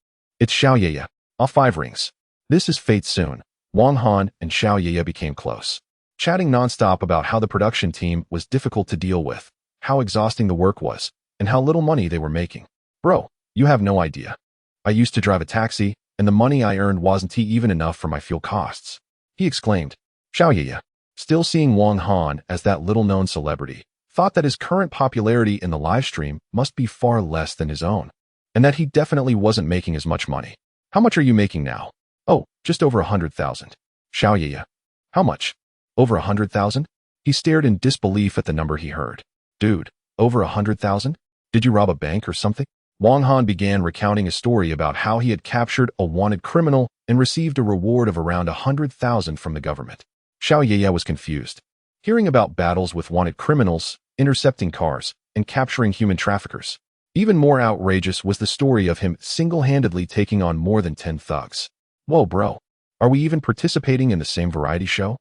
It's Xiao Yeye. All 5 rings. This is fate soon. Wang Han and Xiao Yeye became close, chatting nonstop about how the production team was difficult to deal with, how exhausting the work was, and how little money they were making. Bro, you have no idea. I used to drive a taxi, and the money I earned wasn't even enough for my fuel costs. He exclaimed. Xiao Yeye, still seeing Wang Han as that little-known celebrity, thought that his current popularity in the live stream must be far less than his own, and that he definitely wasn't making as much money. How much are you making now? Oh, just over 100,000. Xiao Yeye. How much? Over 100,000? He stared in disbelief at the number he heard. Dude, over 100,000? Did you rob a bank or something? Wang Han began recounting a story about how he had captured a wanted criminal and received a reward of around 100,000 from the government. Xiao Yeye was confused. Hearing about battles with wanted criminals, intercepting cars, and capturing human traffickers. Even more outrageous was the story of him single-handedly taking on more than 10 thugs. Whoa, bro. Are we even participating in the same variety show?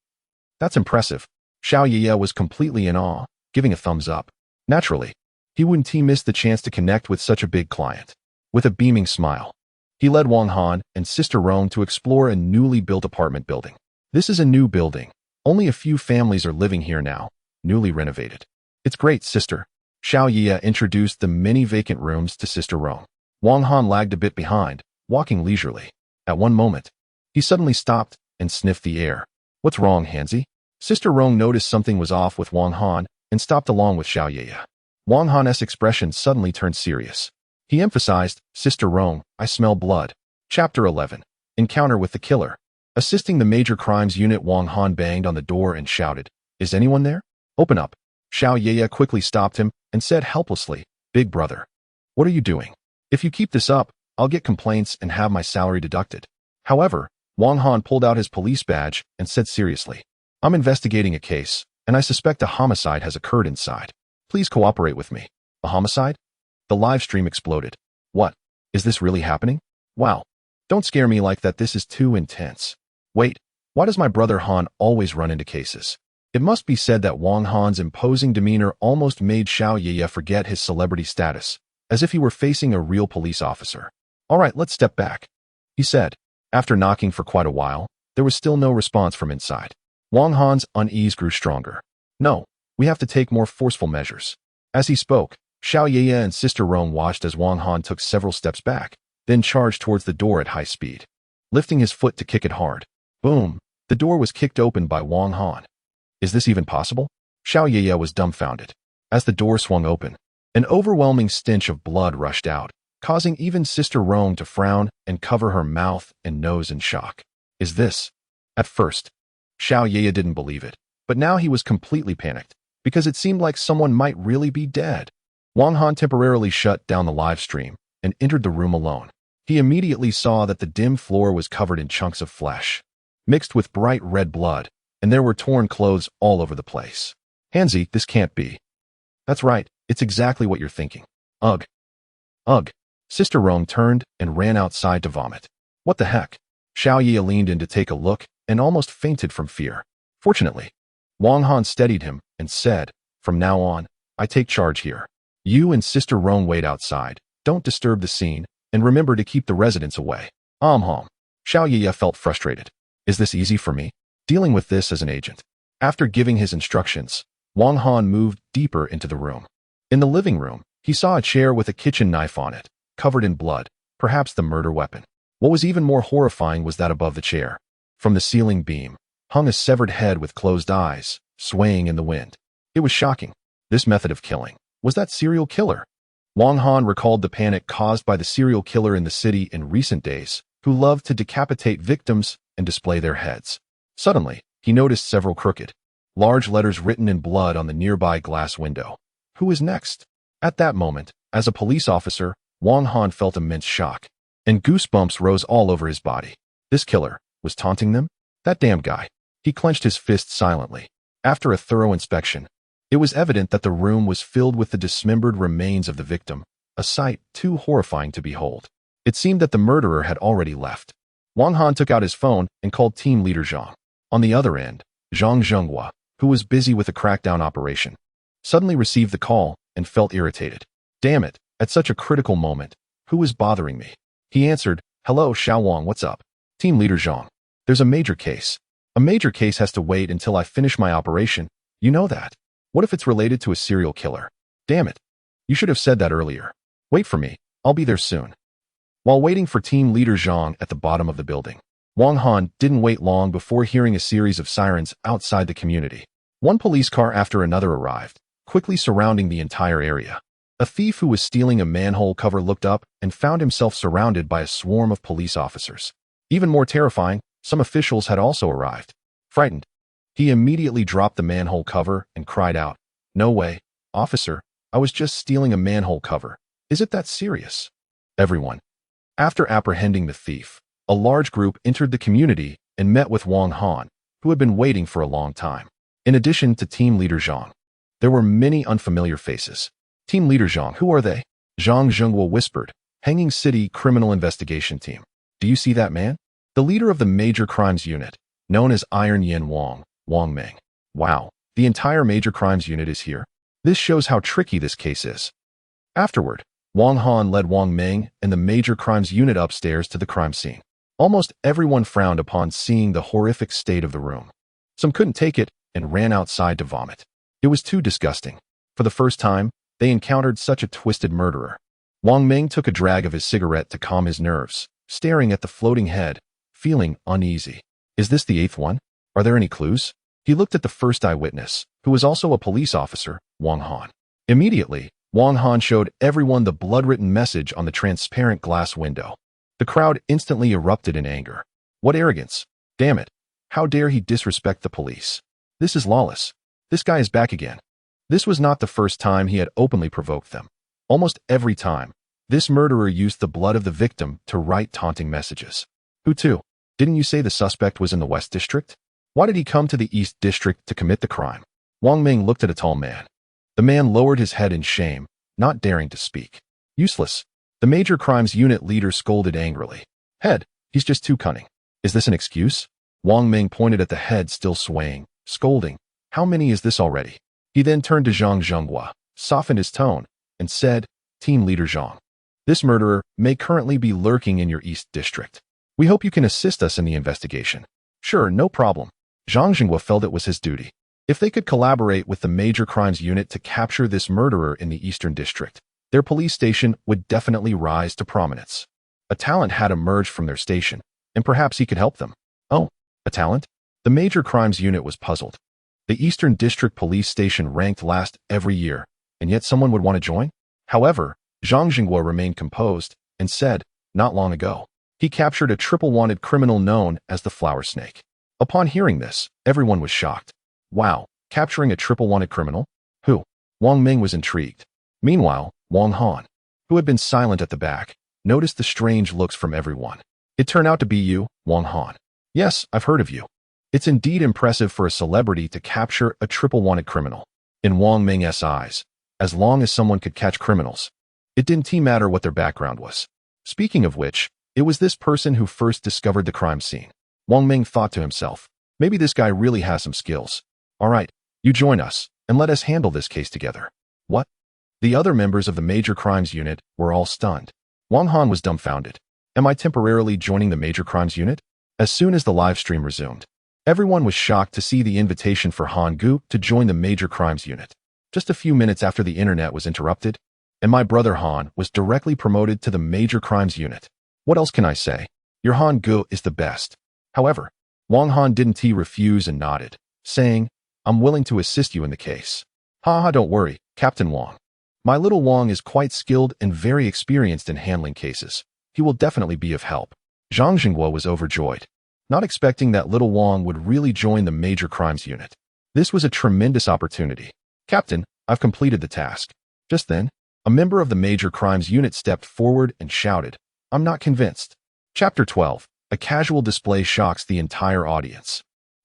That's impressive. Xiao Yiye was completely in awe, giving a thumbs up. Naturally, he wouldn't miss the chance to connect with such a big client. With a beaming smile, he led Wang Han and Sister Rong to explore a newly built apartment building. This is a new building. Only a few families are living here now, newly renovated. It's great, sister. Xiao Yiye introduced the many vacant rooms to Sister Rong. Wang Han lagged a bit behind, walking leisurely. At one moment, he suddenly stopped and sniffed the air. What's wrong, Hanzi? Sister Rong noticed something was off with Wang Han and stopped along with Xiao Yiye. Wang Han's expression suddenly turned serious. He emphasized, Sister Rong, I smell blood. Chapter 11. Encounter with the Killer. Assisting the Major Crimes Unit, Wang Han banged on the door and shouted, Is anyone there? Open up. Xiao Yiye quickly stopped him and said helplessly, Big brother. What are you doing? If you keep this up, I'll get complaints and have my salary deducted. However, Wang Han pulled out his police badge and said seriously, I'm investigating a case, and I suspect a homicide has occurred inside. Please cooperate with me. A homicide? The live stream exploded. What? Is this really happening? Wow. Don't scare me like that, this is too intense. Wait, why does my brother Han always run into cases? It must be said that Wang Han's imposing demeanor almost made Xiao Yiye forget his celebrity status, as if he were facing a real police officer. All right, let's step back, he said. After knocking for quite a while, there was still no response from inside. Wang Han's unease grew stronger. No, we have to take more forceful measures. As he spoke, Xiao Yiye and Sister Rong watched as Wang Han took several steps back, then charged towards the door at high speed. Lifting his foot to kick it hard. Boom! The door was kicked open by Wang Han. Is this even possible? Xiao Yiye was dumbfounded. As the door swung open, an overwhelming stench of blood rushed out, causing even Sister Rong to frown and cover her mouth and nose in shock. Is this? At first, Xiao Yiye didn't believe it, but now he was completely panicked, because it seemed like someone might really be dead. Wang Han temporarily shut down the live stream and entered the room alone. He immediately saw that the dim floor was covered in chunks of flesh, mixed with bright red blood, and there were torn clothes all over the place. Hanzi, this can't be. That's right, it's exactly what you're thinking. Ugh. Ugh. Sister Rong turned and ran outside to vomit. What the heck? Xiao Yiye leaned in to take a look and almost fainted from fear. Fortunately, Wang Han steadied him and said, From now on, I take charge here. You and Sister Rong wait outside, don't disturb the scene, and remember to keep the residents away. Xiao Yiye felt frustrated. Is this easy for me? Dealing with this as an agent. After giving his instructions, Wang Han moved deeper into the room. In the living room, he saw a chair with a kitchen knife on it, covered in blood, perhaps the murder weapon. What was even more horrifying was that above the chair, from the ceiling beam, hung a severed head with closed eyes, swaying in the wind. It was shocking. This method of killing. Was that serial killer? Wang Han recalled the panic caused by the serial killer in the city in recent days, who loved to decapitate victims and display their heads. Suddenly, he noticed several crooked, large letters written in blood on the nearby glass window. Who is next? At that moment, as a police officer, Wang Han felt immense shock, and goosebumps rose all over his body. This killer was taunting them? That damn guy. He clenched his fist silently. After a thorough inspection, it was evident that the room was filled with the dismembered remains of the victim, a sight too horrifying to behold. It seemed that the murderer had already left. Wang Han took out his phone and called Team Leader Zhang. On the other end, Zhang Zhenghua, who was busy with a crackdown operation, suddenly received the call and felt irritated. Damn it, at such a critical moment, who was bothering me? He answered, Hello Xiao Wang, what's up? Team Leader Zhang. There's a major case. A major case has to wait until I finish my operation. You know that. What if it's related to a serial killer? Damn it. You should have said that earlier. Wait for me. I'll be there soon. While waiting for Team Leader Zhang at the bottom of the building, Wang Han didn't wait long before hearing a series of sirens outside the community. One police car after another arrived, quickly surrounding the entire area. A thief who was stealing a manhole cover looked up and found himself surrounded by a swarm of police officers. Even more terrifying, some officials had also arrived. Frightened, he immediately dropped the manhole cover and cried out, No way, officer, I was just stealing a manhole cover. Is it that serious? Everyone. After apprehending the thief, a large group entered the community and met with Wang Han, who had been waiting for a long time. In addition to Team Leader Zhang, there were many unfamiliar faces. Team Leader Zhang, who are they? Zhang Zhenghua whispered, Hanging City Criminal Investigation Team. Do you see that man? the leader of the Major Crimes Unit, known as Iron Yin Wang, Wang Ming. Wow, the entire Major Crimes Unit is here. This shows how tricky this case is. Afterward, Wang Han led Wang Ming and the Major Crimes Unit upstairs to the crime scene. Almost everyone frowned upon seeing the horrific state of the room. Some couldn't take it and ran outside to vomit. It was too disgusting. For the first time, they encountered such a twisted murderer. Wang Ming took a drag of his cigarette to calm his nerves, staring at the floating head, feeling uneasy. Is this the eighth one? Are there any clues? He looked at the first eyewitness, who was also a police officer, Wang Han. Immediately, Wang Han showed everyone the blood-written message on the transparent glass window. The crowd instantly erupted in anger. What arrogance! Damn it! How dare he disrespect the police? This is lawless. This guy is back again. This was not the first time he had openly provoked them. Almost every time, this murderer used the blood of the victim to write taunting messages. Who to? Didn't you say the suspect was in the West District? Why did he come to the East District to commit the crime? Wang Ming looked at a tall man. The man lowered his head in shame, not daring to speak. Useless. The Major Crimes Unit leader scolded angrily. Head, he's just too cunning. Is this an excuse? Wang Ming pointed at the head still swaying, scolding. How many is this already? He then turned to Zhang Zhenghua, softened his tone, and said, Team Leader Zhang, this murderer may currently be lurking in your East District. We hope you can assist us in the investigation. Sure, no problem. Zhang Zhenghua felt it was his duty. If they could collaborate with the Major Crimes Unit to capture this murderer in the Eastern District, their police station would definitely rise to prominence. A talent had emerged from their station, and perhaps he could help them. Oh, a talent? The Major Crimes Unit was puzzled. The Eastern District Police Station ranked last every year, and yet someone would want to join? However, Zhang Zhenghua remained composed and said, not long ago, he captured a triple-wanted criminal known as the Flower Snake. Upon hearing this, everyone was shocked. Wow, capturing a triple-wanted criminal? Who? Wang Ming was intrigued. Meanwhile, Wang Han, who had been silent at the back, noticed the strange looks from everyone. It turned out to be you, Wang Han. Yes, I've heard of you. It's indeed impressive for a celebrity to capture a triple-wanted criminal. In Wang Ming's eyes, as long as someone could catch criminals, it didn't matter what their background was. Speaking of which, it was this person who first discovered the crime scene. Wang Ming thought to himself, maybe this guy really has some skills. All right, you join us, and let us handle this case together. What? The other members of the Major Crimes Unit were all stunned. Wang Han was dumbfounded. Am I temporarily joining the Major Crimes Unit? As soon as the live stream resumed, everyone was shocked to see the invitation for Han Gu to join the Major Crimes Unit. Just a few minutes after the internet was interrupted, and my brother Han was directly promoted to the Major Crimes Unit. What else can I say? Your Han Gu is the best. However, Wang Han didn't refuse and nodded, saying, I'm willing to assist you in the case. Haha, don't worry, Captain Wang. My little Wang is quite skilled and very experienced in handling cases. He will definitely be of help. Zhang Zhenghua was overjoyed, not expecting that little Wang would really join the Major Crimes Unit. This was a tremendous opportunity. Captain, I've completed the task. Just then, a member of the Major Crimes Unit stepped forward and shouted, I'm not convinced. Chapter 12. A casual display shocks the entire audience.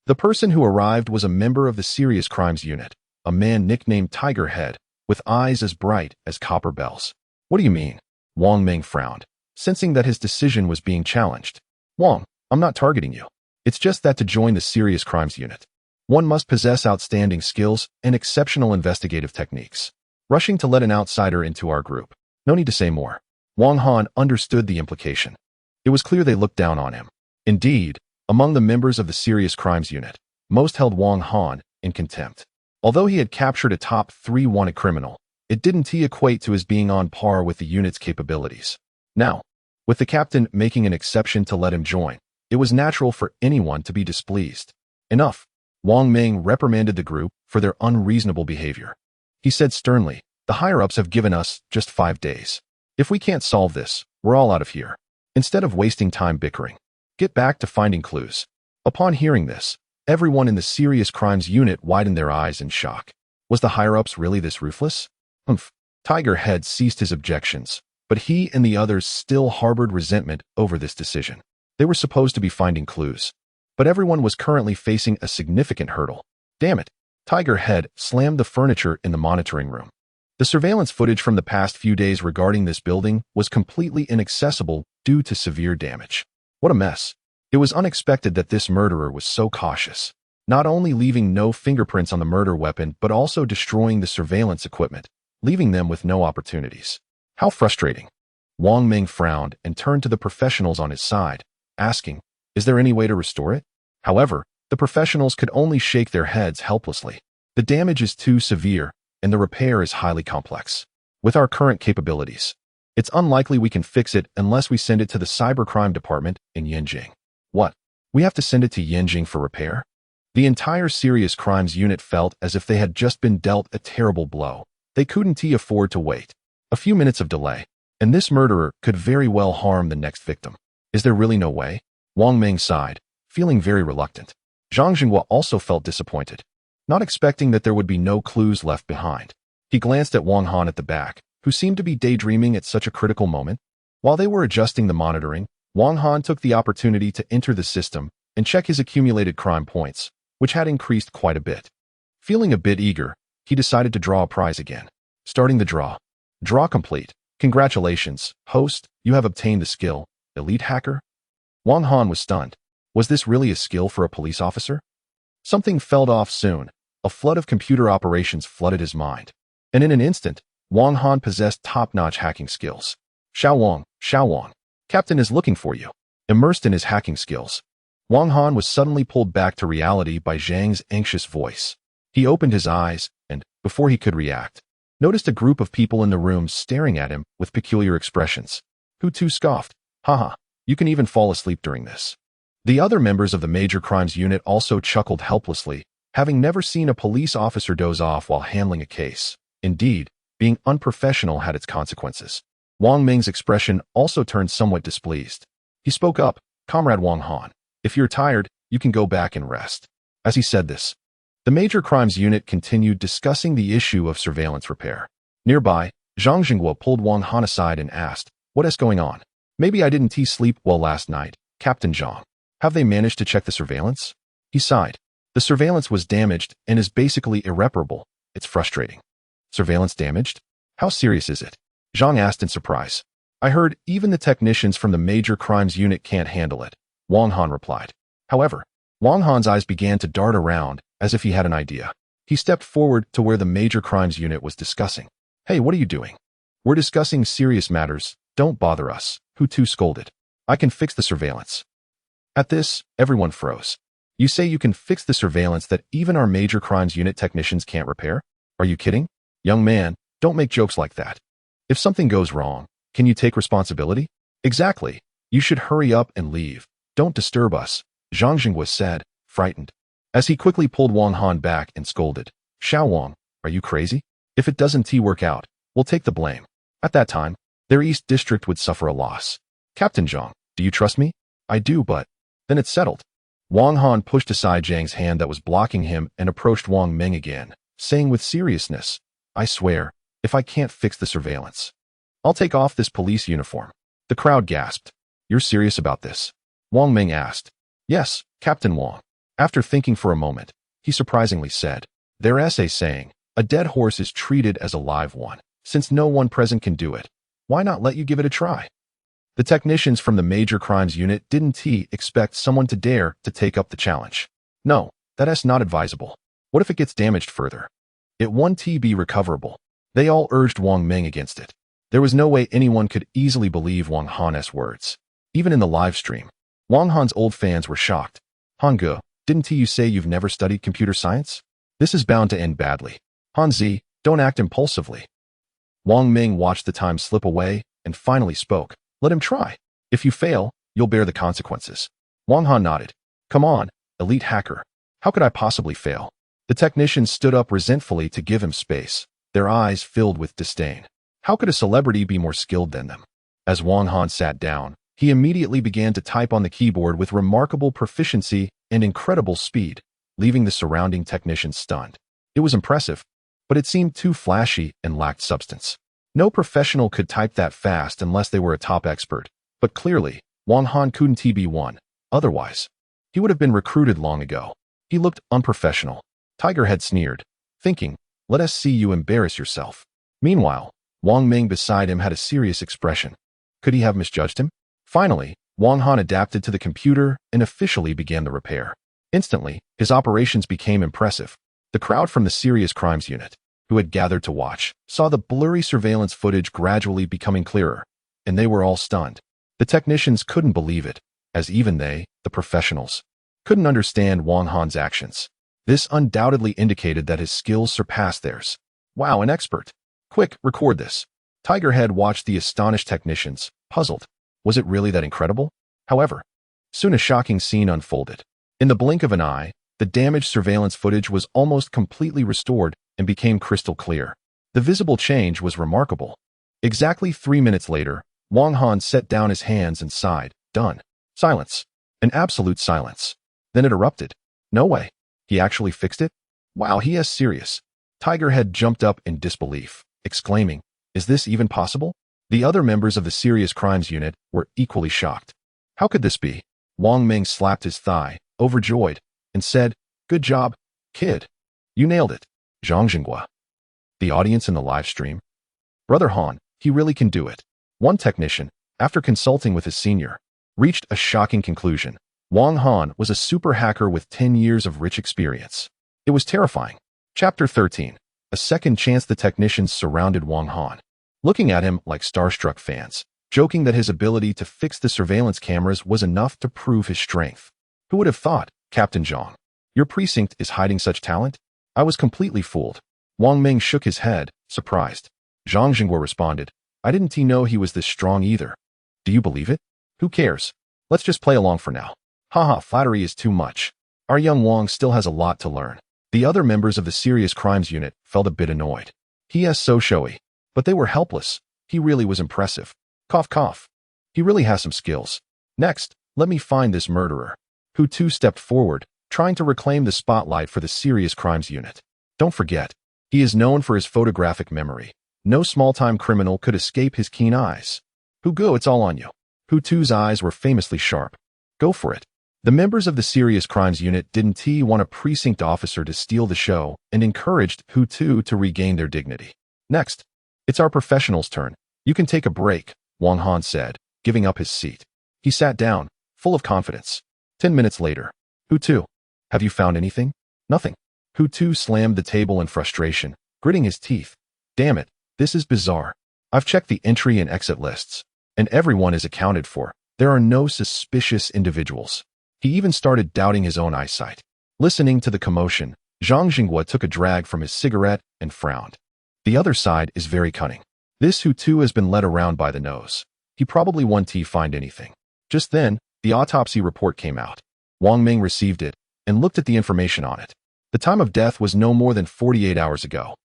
The person who arrived was a member of the Serious Crimes Unit, a man nicknamed Tiger Head, with eyes as bright as copper bells. What do you mean? Wang Ming frowned, sensing that his decision was being challenged. Wang, I'm not targeting you. It's just that to join the Serious Crimes Unit, one must possess outstanding skills and exceptional investigative techniques. Rushing to let an outsider into our group. No need to say more. Wang Han understood the implication. It was clear they looked down on him. Indeed, among the members of the Serious Crimes Unit, most held Wang Han in contempt. Although he had captured a top 3 wanted criminal, it didn't equate to his being on par with the unit's capabilities. Now, with the captain making an exception to let him join, it was natural for anyone to be displeased. Enough. Wang Ming reprimanded the group for their unreasonable behavior. He said sternly, the higher-ups have given us just 5 days. If we can't solve this, we're all out of here. Instead of wasting time bickering, get back to finding clues. Upon hearing this, everyone in the Serious Crimes Unit widened their eyes in shock. Was the higher-ups really this ruthless? Humph. Tiger Head ceased his objections, but he and the others still harbored resentment over this decision. They were supposed to be finding clues, but everyone was currently facing a significant hurdle. Damn it. Tiger Head slammed the furniture in the monitoring room. The surveillance footage from the past few days regarding this building was completely inaccessible due to severe damage. What a mess. It was unexpected that this murderer was so cautious, not only leaving no fingerprints on the murder weapon but also destroying the surveillance equipment, leaving them with no opportunities. How frustrating. Wang Ming frowned and turned to the professionals on his side, asking, "Is there any way to restore it?" However, the professionals could only shake their heads helplessly. The damage is too severe, and the repair is highly complex. With our current capabilities, it's unlikely we can fix it unless we send it to the cybercrime department in Yanjing. What? We have to send it to Yanjing for repair? The entire serious crimes unit felt as if they had just been dealt a terrible blow. They couldn't afford to wait. A few minutes of delay, and this murderer could very well harm the next victim. Is there really no way? Wang Ming sighed, feeling very reluctant. Zhang Jinghua also felt disappointed, not expecting that there would be no clues left behind. He glanced at Wang Han at the back, who seemed to be daydreaming at such a critical moment. While they were adjusting the monitoring, Wang Han took the opportunity to enter the system and check his accumulated crime points, which had increased quite a bit. Feeling a bit eager, he decided to draw a prize again. Starting the draw. Draw complete. Congratulations, host, you have obtained the skill, Elite Hacker. Wang Han was stunned. Was this really a skill for a police officer? Something fell off soon. A flood of computer operations flooded his mind. And in an instant, Wang Han possessed top-notch hacking skills. Xiao Wang, Captain is looking for you. Immersed in his hacking skills, Wang Han was suddenly pulled back to reality by Zhang's anxious voice. He opened his eyes and, before he could react, noticed a group of people in the room staring at him with peculiar expressions. Hu Tu scoffed. Haha, you can even fall asleep during this. The other members of the Major Crimes Unit also chuckled helplessly, having never seen a police officer doze off while handling a case. Indeed, being unprofessional had its consequences. Wang Ming's expression also turned somewhat displeased. He spoke up, Comrade Wang Han, if you're tired, you can go back and rest. As he said this, the Major Crimes Unit continued discussing the issue of surveillance repair. Nearby, Zhang Jinghua pulled Wang Han aside and asked, what is going on? Maybe I didn't sleep well last night, Captain Zhang. Have they managed to check the surveillance? He sighed. The surveillance was damaged and is basically irreparable. It's frustrating. Surveillance damaged? How serious is it? Zhang asked in surprise. I heard even the technicians from the Major Crimes Unit can't handle it, Wang Han replied. However, Wang Han's eyes began to dart around as if he had an idea. He stepped forward to where the Major Crimes Unit was discussing. Hey, what are you doing? We're discussing serious matters. Don't bother us, Hu Tu scolded. I can fix the surveillance. At this, everyone froze. You say you can fix the surveillance that even our Major Crimes Unit technicians can't repair? Are you kidding? Young man, don't make jokes like that. If something goes wrong, can you take responsibility? Exactly. You should hurry up and leave. Don't disturb us, Zhang Jinghua said, frightened. As he quickly pulled Wang Han back and scolded. Xiao Wang, are you crazy? If it doesn't work out, we'll take the blame. At that time, their East District would suffer a loss. Captain Zhang, do you trust me? I do, but... Then it's settled. Wang Han pushed aside Zhang's hand that was blocking him and approached Wang Ming again, saying with seriousness, I swear, if I can't fix the surveillance, I'll take off this police uniform. The crowd gasped. You're serious about this? Wang Ming asked. Yes, Captain Wang. After thinking for a moment, he surprisingly said, their essay saying, a dead horse is treated as a live one. Since no one present can do it, why not let you give it a try? The technicians from the Major Crimes Unit didn't expect someone to dare to take up the challenge. No, that's not advisable. What if it gets damaged further? It won't be recoverable. They all urged Wang Ming against it. There was no way anyone could easily believe Wang Han's words. Even in the live stream, Wang Han's old fans were shocked. Hange, didn't you say you've never studied computer science? This is bound to end badly. Hanzi, don't act impulsively. Wang Ming watched the time slip away and finally spoke. Let him try. If you fail, you'll bear the consequences. Wang Han nodded. Come on, elite hacker. How could I possibly fail? The technicians stood up resentfully to give him space, their eyes filled with disdain. How could a celebrity be more skilled than them? As Wang Han sat down, he immediately began to type on the keyboard with remarkable proficiency and incredible speed, leaving the surrounding technicians stunned. It was impressive, but it seemed too flashy and lacked substance. No professional could type that fast unless they were a top expert, but clearly, Wang Han couldn't be one. Otherwise, he would have been recruited long ago. He looked unprofessional. Tiger had sneered, thinking, let us see you embarrass yourself. Meanwhile, Wang Ming beside him had a serious expression. Could he have misjudged him? Finally, Wang Han adapted to the computer and officially began the repair. Instantly, his operations became impressive. The crowd from the Serious Crimes Unit, who had gathered to watch, saw the blurry surveillance footage gradually becoming clearer, and they were all stunned. The technicians couldn't believe it, as even they, the professionals, couldn't understand Wang Han's actions. This undoubtedly indicated that his skills surpassed theirs. Wow, an expert. Quick, record this. Tigerhead watched the astonished technicians, puzzled. Was it really that incredible? However, soon a shocking scene unfolded. In the blink of an eye, the damaged surveillance footage was almost completely restored and became crystal clear. The visible change was remarkable. Exactly 3 minutes later, Wang Han set down his hands and sighed. Done. Silence. An absolute silence. Then it erupted. No way. He actually fixed it? Wow, he is serious. Tigerhead jumped up in disbelief, exclaiming, "Is this even possible?" The other members of the Serious Crimes Unit were equally shocked. How could this be? Wang Ming slapped his thigh, overjoyed, and said, "Good job, kid. You nailed it." Zhang Jinghua. The audience in the live stream. Brother Han, he really can do it. One technician, after consulting with his senior, reached a shocking conclusion. Wang Han was a super hacker with 10 years of rich experience. It was terrifying. Chapter 13. A second chance. The technicians surrounded Wang Han, looking at him like starstruck fans, joking that his ability to fix the surveillance cameras was enough to prove his strength. Who would have thought, Captain Zhang? Your precinct is hiding such talent? I was completely fooled. Wang Ming shook his head, surprised. Zhang Jinghua responded, I didn't know he was this strong either. Do you believe it? Who cares? Let's just play along for now. Haha, flattery is too much. Our young Wang still has a lot to learn. The other members of the Serious Crimes Unit felt a bit annoyed. He is so showy. But they were helpless. He really was impressive. Cough, cough. He really has some skills. Next, let me find this murderer. Hu Tu stepped forward, trying to reclaim the spotlight for the Serious Crimes Unit. Don't forget, he is known for his photographic memory. No small-time criminal could escape his keen eyes. Hu Go, it's all on you. Hu Tu's eyes were famously sharp. Go for it. The members of the Serious Crimes Unit didn't want a precinct officer to steal the show and encouraged Hu Tu to regain their dignity. Next, it's our professional's turn. You can take a break, Wang Han said, giving up his seat. He sat down, full of confidence. 10 minutes later. Hu Tu, have you found anything? Nothing. Hu Tu slammed the table in frustration, gritting his teeth. Damn it, this is bizarre. I've checked the entry and exit lists, and everyone is accounted for. There are no suspicious individuals. He even started doubting his own eyesight. Listening to the commotion, Zhang Jinghua took a drag from his cigarette and frowned. The other side is very cunning. This Hu Tu has been led around by the nose. He probably won't find anything. Just then, the autopsy report came out. Wang Ming received it and looked at the information on it. The time of death was no more than 48 hours ago.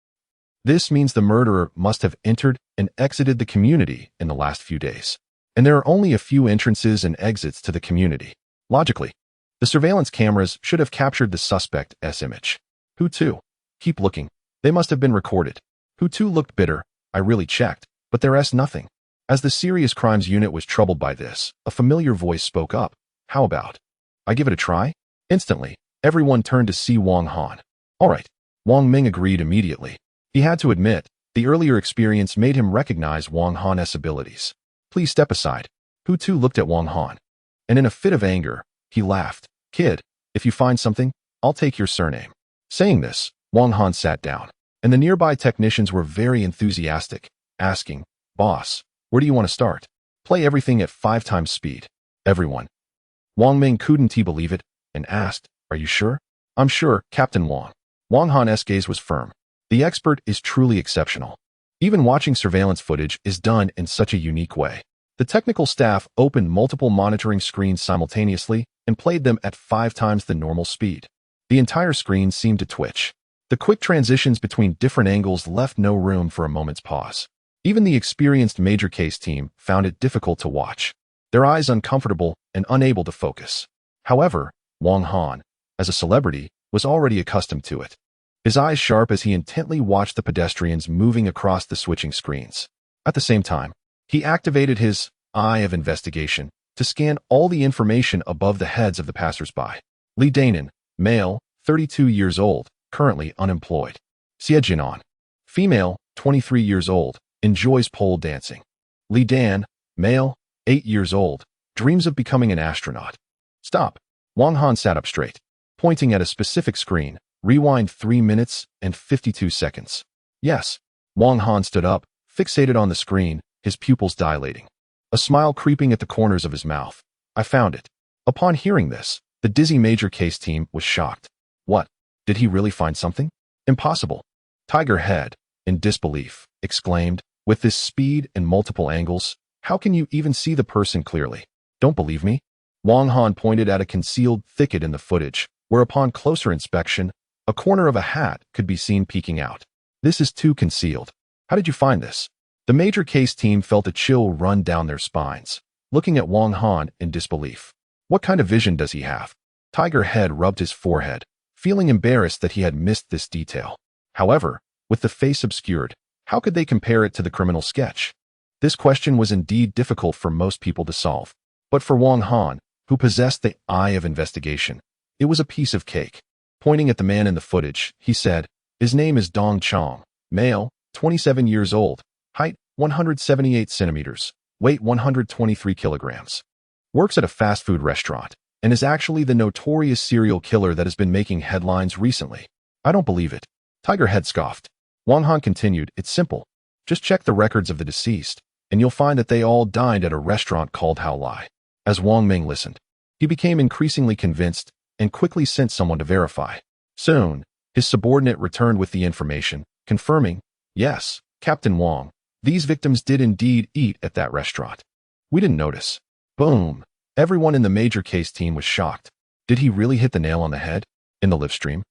This means the murderer must have entered and exited the community in the last few days. And there are only a few entrances and exits to the community. Logically, the surveillance cameras should have captured the suspect's image. Hu Tu, keep looking. They must have been recorded. Hu Tu looked bitter. I really checked, but there's nothing. As the Serious Crimes Unit was troubled by this, a familiar voice spoke up. How about I give it a try? Instantly, everyone turned to see Wang Han. All right. Wang Ming agreed immediately. He had to admit, the earlier experience made him recognize Wang Han's abilities. Please step aside. Hu Tu looked at Wang Han, and in a fit of anger, he laughed. Kid, if you find something, I'll take your surname. Saying this, Wang Han sat down, and the nearby technicians were very enthusiastic, asking, Boss, where do you want to start? Play everything at 5 times speed. Everyone. Wang Ming couldn't believe it, and asked, Are you sure? I'm sure, Captain Wang. Wang Han's gaze was firm. The expert is truly exceptional. Even watching surveillance footage is done in such a unique way. The technical staff opened multiple monitoring screens simultaneously and played them at 5 times the normal speed. The entire screen seemed to twitch. The quick transitions between different angles left no room for a moment's pause. Even the experienced major case team found it difficult to watch, their eyes uncomfortable and unable to focus. However, Wang Han, as a celebrity, was already accustomed to it. His eyes sharp as he intently watched the pedestrians moving across the switching screens. At the same time, he activated his eye of investigation to scan all the information above the heads of the passersby. Li Danan, male, 32 years old, currently unemployed. Xie Jinan, female, 23 years old, enjoys pole dancing. Li Dan, male, 8 years old, dreams of becoming an astronaut. Stop. Wang Han sat up straight, pointing at a specific screen. Rewind 3 minutes and 52 seconds. Yes. Wang Han stood up, fixated on the screen, his pupils dilating. A smile creeping at the corners of his mouth. I found it. Upon hearing this, the dizzy major case team was shocked. What? Did he really find something? Impossible. Tiger Head, in disbelief, exclaimed, with this speed and multiple angles, how can you even see the person clearly? Don't believe me? Wang Han pointed at a concealed thicket in the footage, where upon closer inspection, a corner of a hat could be seen peeking out. This is too concealed. How did you find this? The major case team felt a chill run down their spines, looking at Wang Han in disbelief. What kind of vision does he have? Tiger Head rubbed his forehead, feeling embarrassed that he had missed this detail. However, with the face obscured, how could they compare it to the criminal sketch? This question was indeed difficult for most people to solve. But for Wang Han, who possessed the eye of investigation, it was a piece of cake. Pointing at the man in the footage, he said, his name is Dong Chong, male, 27 years old, height 178 centimeters, weight 123 kilograms. Works at a fast food restaurant, and is actually the notorious serial killer that has been making headlines recently. I don't believe it. Tiger Head scoffed. Wang Han continued, it's simple. Just check the records of the deceased, and you'll find that they all dined at a restaurant called How Lai. As Wang Ming listened, he became increasingly convinced and quickly sent someone to verify. Soon, his subordinate returned with the information, confirming, yes, Captain Wang, these victims did indeed eat at that restaurant. We didn't notice. Boom. Everyone in the major case team was shocked. Did he really hit the nail on the head? In the live stream?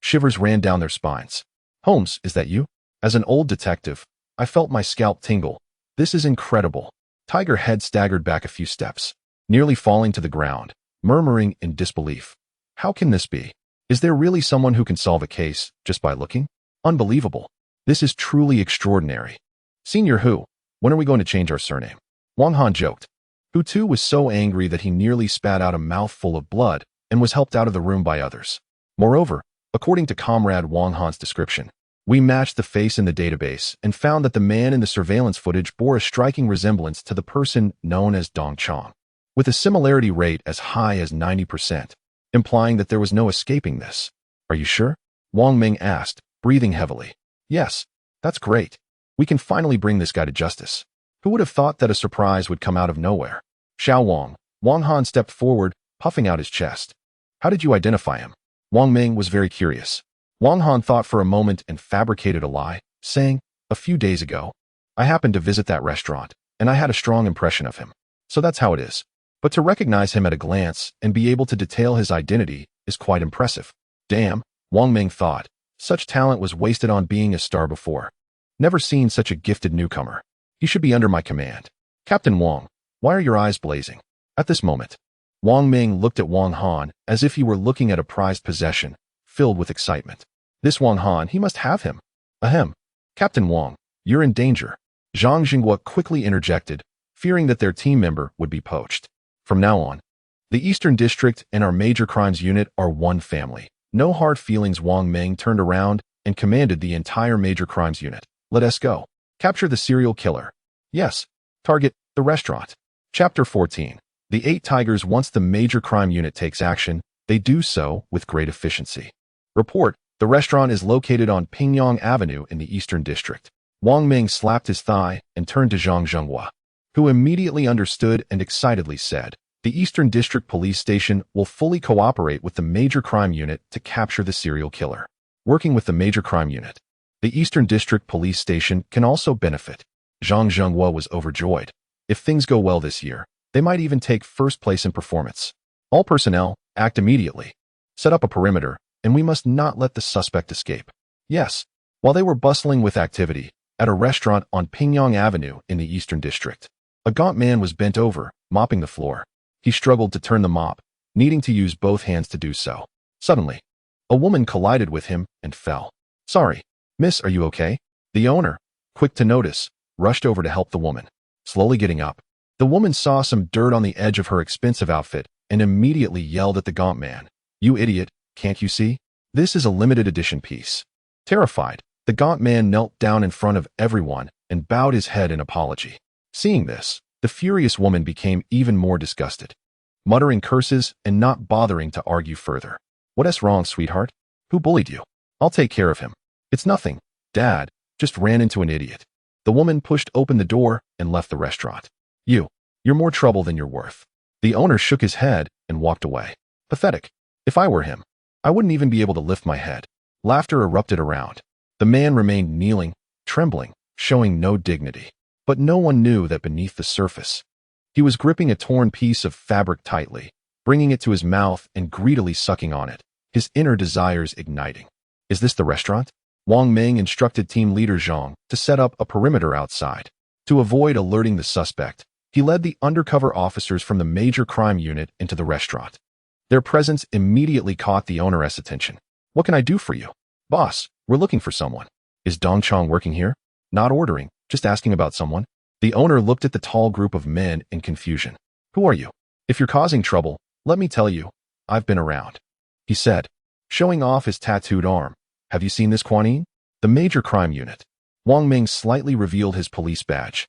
Shivers ran down their spines. Holmes, is that you? As an old detective, I felt my scalp tingle. This is incredible. Tiger Head staggered back a few steps, nearly falling to the ground, murmuring in disbelief. How can this be? Is there really someone who can solve a case just by looking? Unbelievable. This is truly extraordinary. Senior Hu, when are we going to change our surname? Wang Han joked. Hu too was so angry that he nearly spat out a mouthful of blood and was helped out of the room by others. Moreover, according to Comrade Wang Han's description, we matched the face in the database and found that the man in the surveillance footage bore a striking resemblance to the person known as Dong Chong, with a similarity rate as high as 90%, implying that there was no escaping this. Are you sure? Wang Ming asked, breathing heavily. Yes, that's great. We can finally bring this guy to justice. Who would have thought that a surprise would come out of nowhere? Xiao Wang. Wang Han stepped forward, puffing out his chest. How did you identify him? Wang Ming was very curious. Wang Han thought for a moment and fabricated a lie, saying, a few days ago, I happened to visit that restaurant, and I had a strong impression of him. So that's how it is. But to recognize him at a glance and be able to detail his identity is quite impressive. Damn, Wang Ming thought. Such talent was wasted on being a star before. Never seen such a gifted newcomer. He should be under my command. Captain Wang, why are your eyes blazing? At this moment, Wang Ming looked at Wang Han as if he were looking at a prized possession, filled with excitement. This Wang Han, he must have him. Ahem. Captain Wang, you're in danger. Zhang Jinghua quickly interjected, fearing that their team member would be poached. From now on, the Eastern District and our Major Crimes Unit are one family. No hard feelings. Wang Ming turned around and commanded the entire Major Crimes Unit. Let us go. Capture the serial killer. Yes. Target the restaurant. Chapter 14. The 8 Tigers. Once the Major Crime Unit takes action, they do so with great efficiency. Report. The restaurant is located on Pingyang Avenue in the Eastern District. Wang Ming slapped his thigh and turned to Zhang Zhenghua, who immediately understood and excitedly said, the Eastern District Police Station will fully cooperate with the Major Crime Unit to capture the serial killer. Working with the Major Crime Unit, the Eastern District Police Station can also benefit. Zhang Zhenghua was overjoyed. If things go well this year, they might even take first place in performance. All personnel, act immediately. Set up a perimeter, and we must not let the suspect escape. Yes. While they were bustling with activity, at a restaurant on Pingyang Avenue in the Eastern District, a gaunt man was bent over, mopping the floor. He struggled to turn the mop, needing to use both hands to do so. Suddenly, a woman collided with him and fell. Sorry, miss, are you okay? The owner, quick to notice, rushed over to help the woman. Slowly getting up, the woman saw some dirt on the edge of her expensive outfit and immediately yelled at the gaunt man. You idiot, can't you see? This is a limited edition piece. Terrified, the gaunt man knelt down in front of everyone and bowed his head in apology. Seeing this, The furious woman became even more disgusted, muttering curses and not bothering to argue further. What's wrong, sweetheart? Who bullied you? I'll take care of him. It's nothing, Dad. Just ran into an idiot. The woman pushed open the door and left the restaurant. You're more trouble than you're worth. The owner shook his head and walked away. Pathetic. If I were him, I wouldn't even be able to lift my head. Laughter erupted around. The man remained kneeling, trembling, showing no dignity. But no one knew that beneath the surface, he was gripping a torn piece of fabric tightly, bringing it to his mouth and greedily sucking on it, his inner desires igniting. Is this the restaurant? Wang Ming instructed team leader Zhang to set up a perimeter outside. To avoid alerting the suspect, he led the undercover officers from the major crime unit into the restaurant. Their presence immediately caught the owner's attention. What can I do for you? Boss, we're looking for someone. Is Dong Chong working here? Not ordering, just asking about someone. The owner looked at the tall group of men in confusion. Who are you? If you're causing trouble, let me tell you, I've been around, he said, showing off his tattooed arm. Have you seen this, Kuan Yin? The major crime unit. Wang Ming slightly revealed his police badge.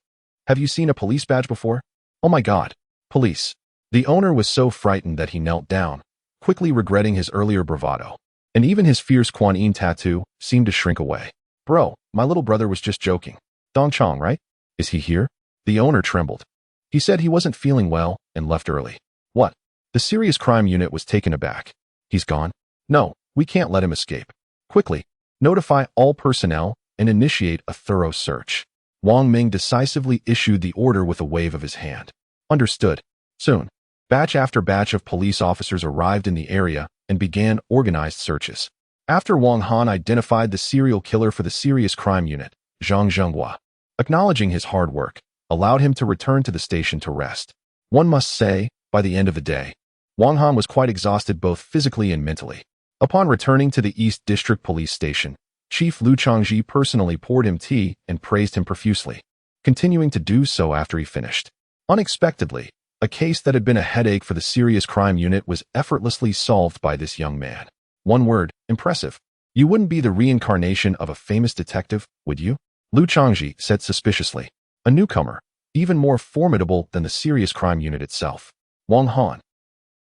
Have you seen a police badge before? Oh my God, police. The owner was so frightened that he knelt down, quickly regretting his earlier bravado. And even his fierce Kuan Yin tattoo seemed to shrink away. Bro, my little brother was just joking. Dong Chong, right? Is he here? The owner trembled. He said he wasn't feeling well and left early. What? The serious crime unit was taken aback. He's gone? No, we can't let him escape. Quickly, notify all personnel and initiate a thorough search. Wang Ming decisively issued the order with a wave of his hand. Understood. Soon, batch after batch of police officers arrived in the area and began organized searches. After Wang Han identified the serial killer for the serious crime unit, Zhang Zhenghua, acknowledging his hard work, allowed him to return to the station to rest. One must say, by the end of the day, Wang Han was quite exhausted both physically and mentally. Upon returning to the East District Police Station, Chief Lu Changji personally poured him tea and praised him profusely, continuing to do so after he finished. Unexpectedly, a case that had been a headache for the serious crime unit was effortlessly solved by this young man. One word, impressive. You wouldn't be the reincarnation of a famous detective, would you? Lu Changji said suspiciously. A newcomer, even more formidable than the serious crime unit itself. Wang Han.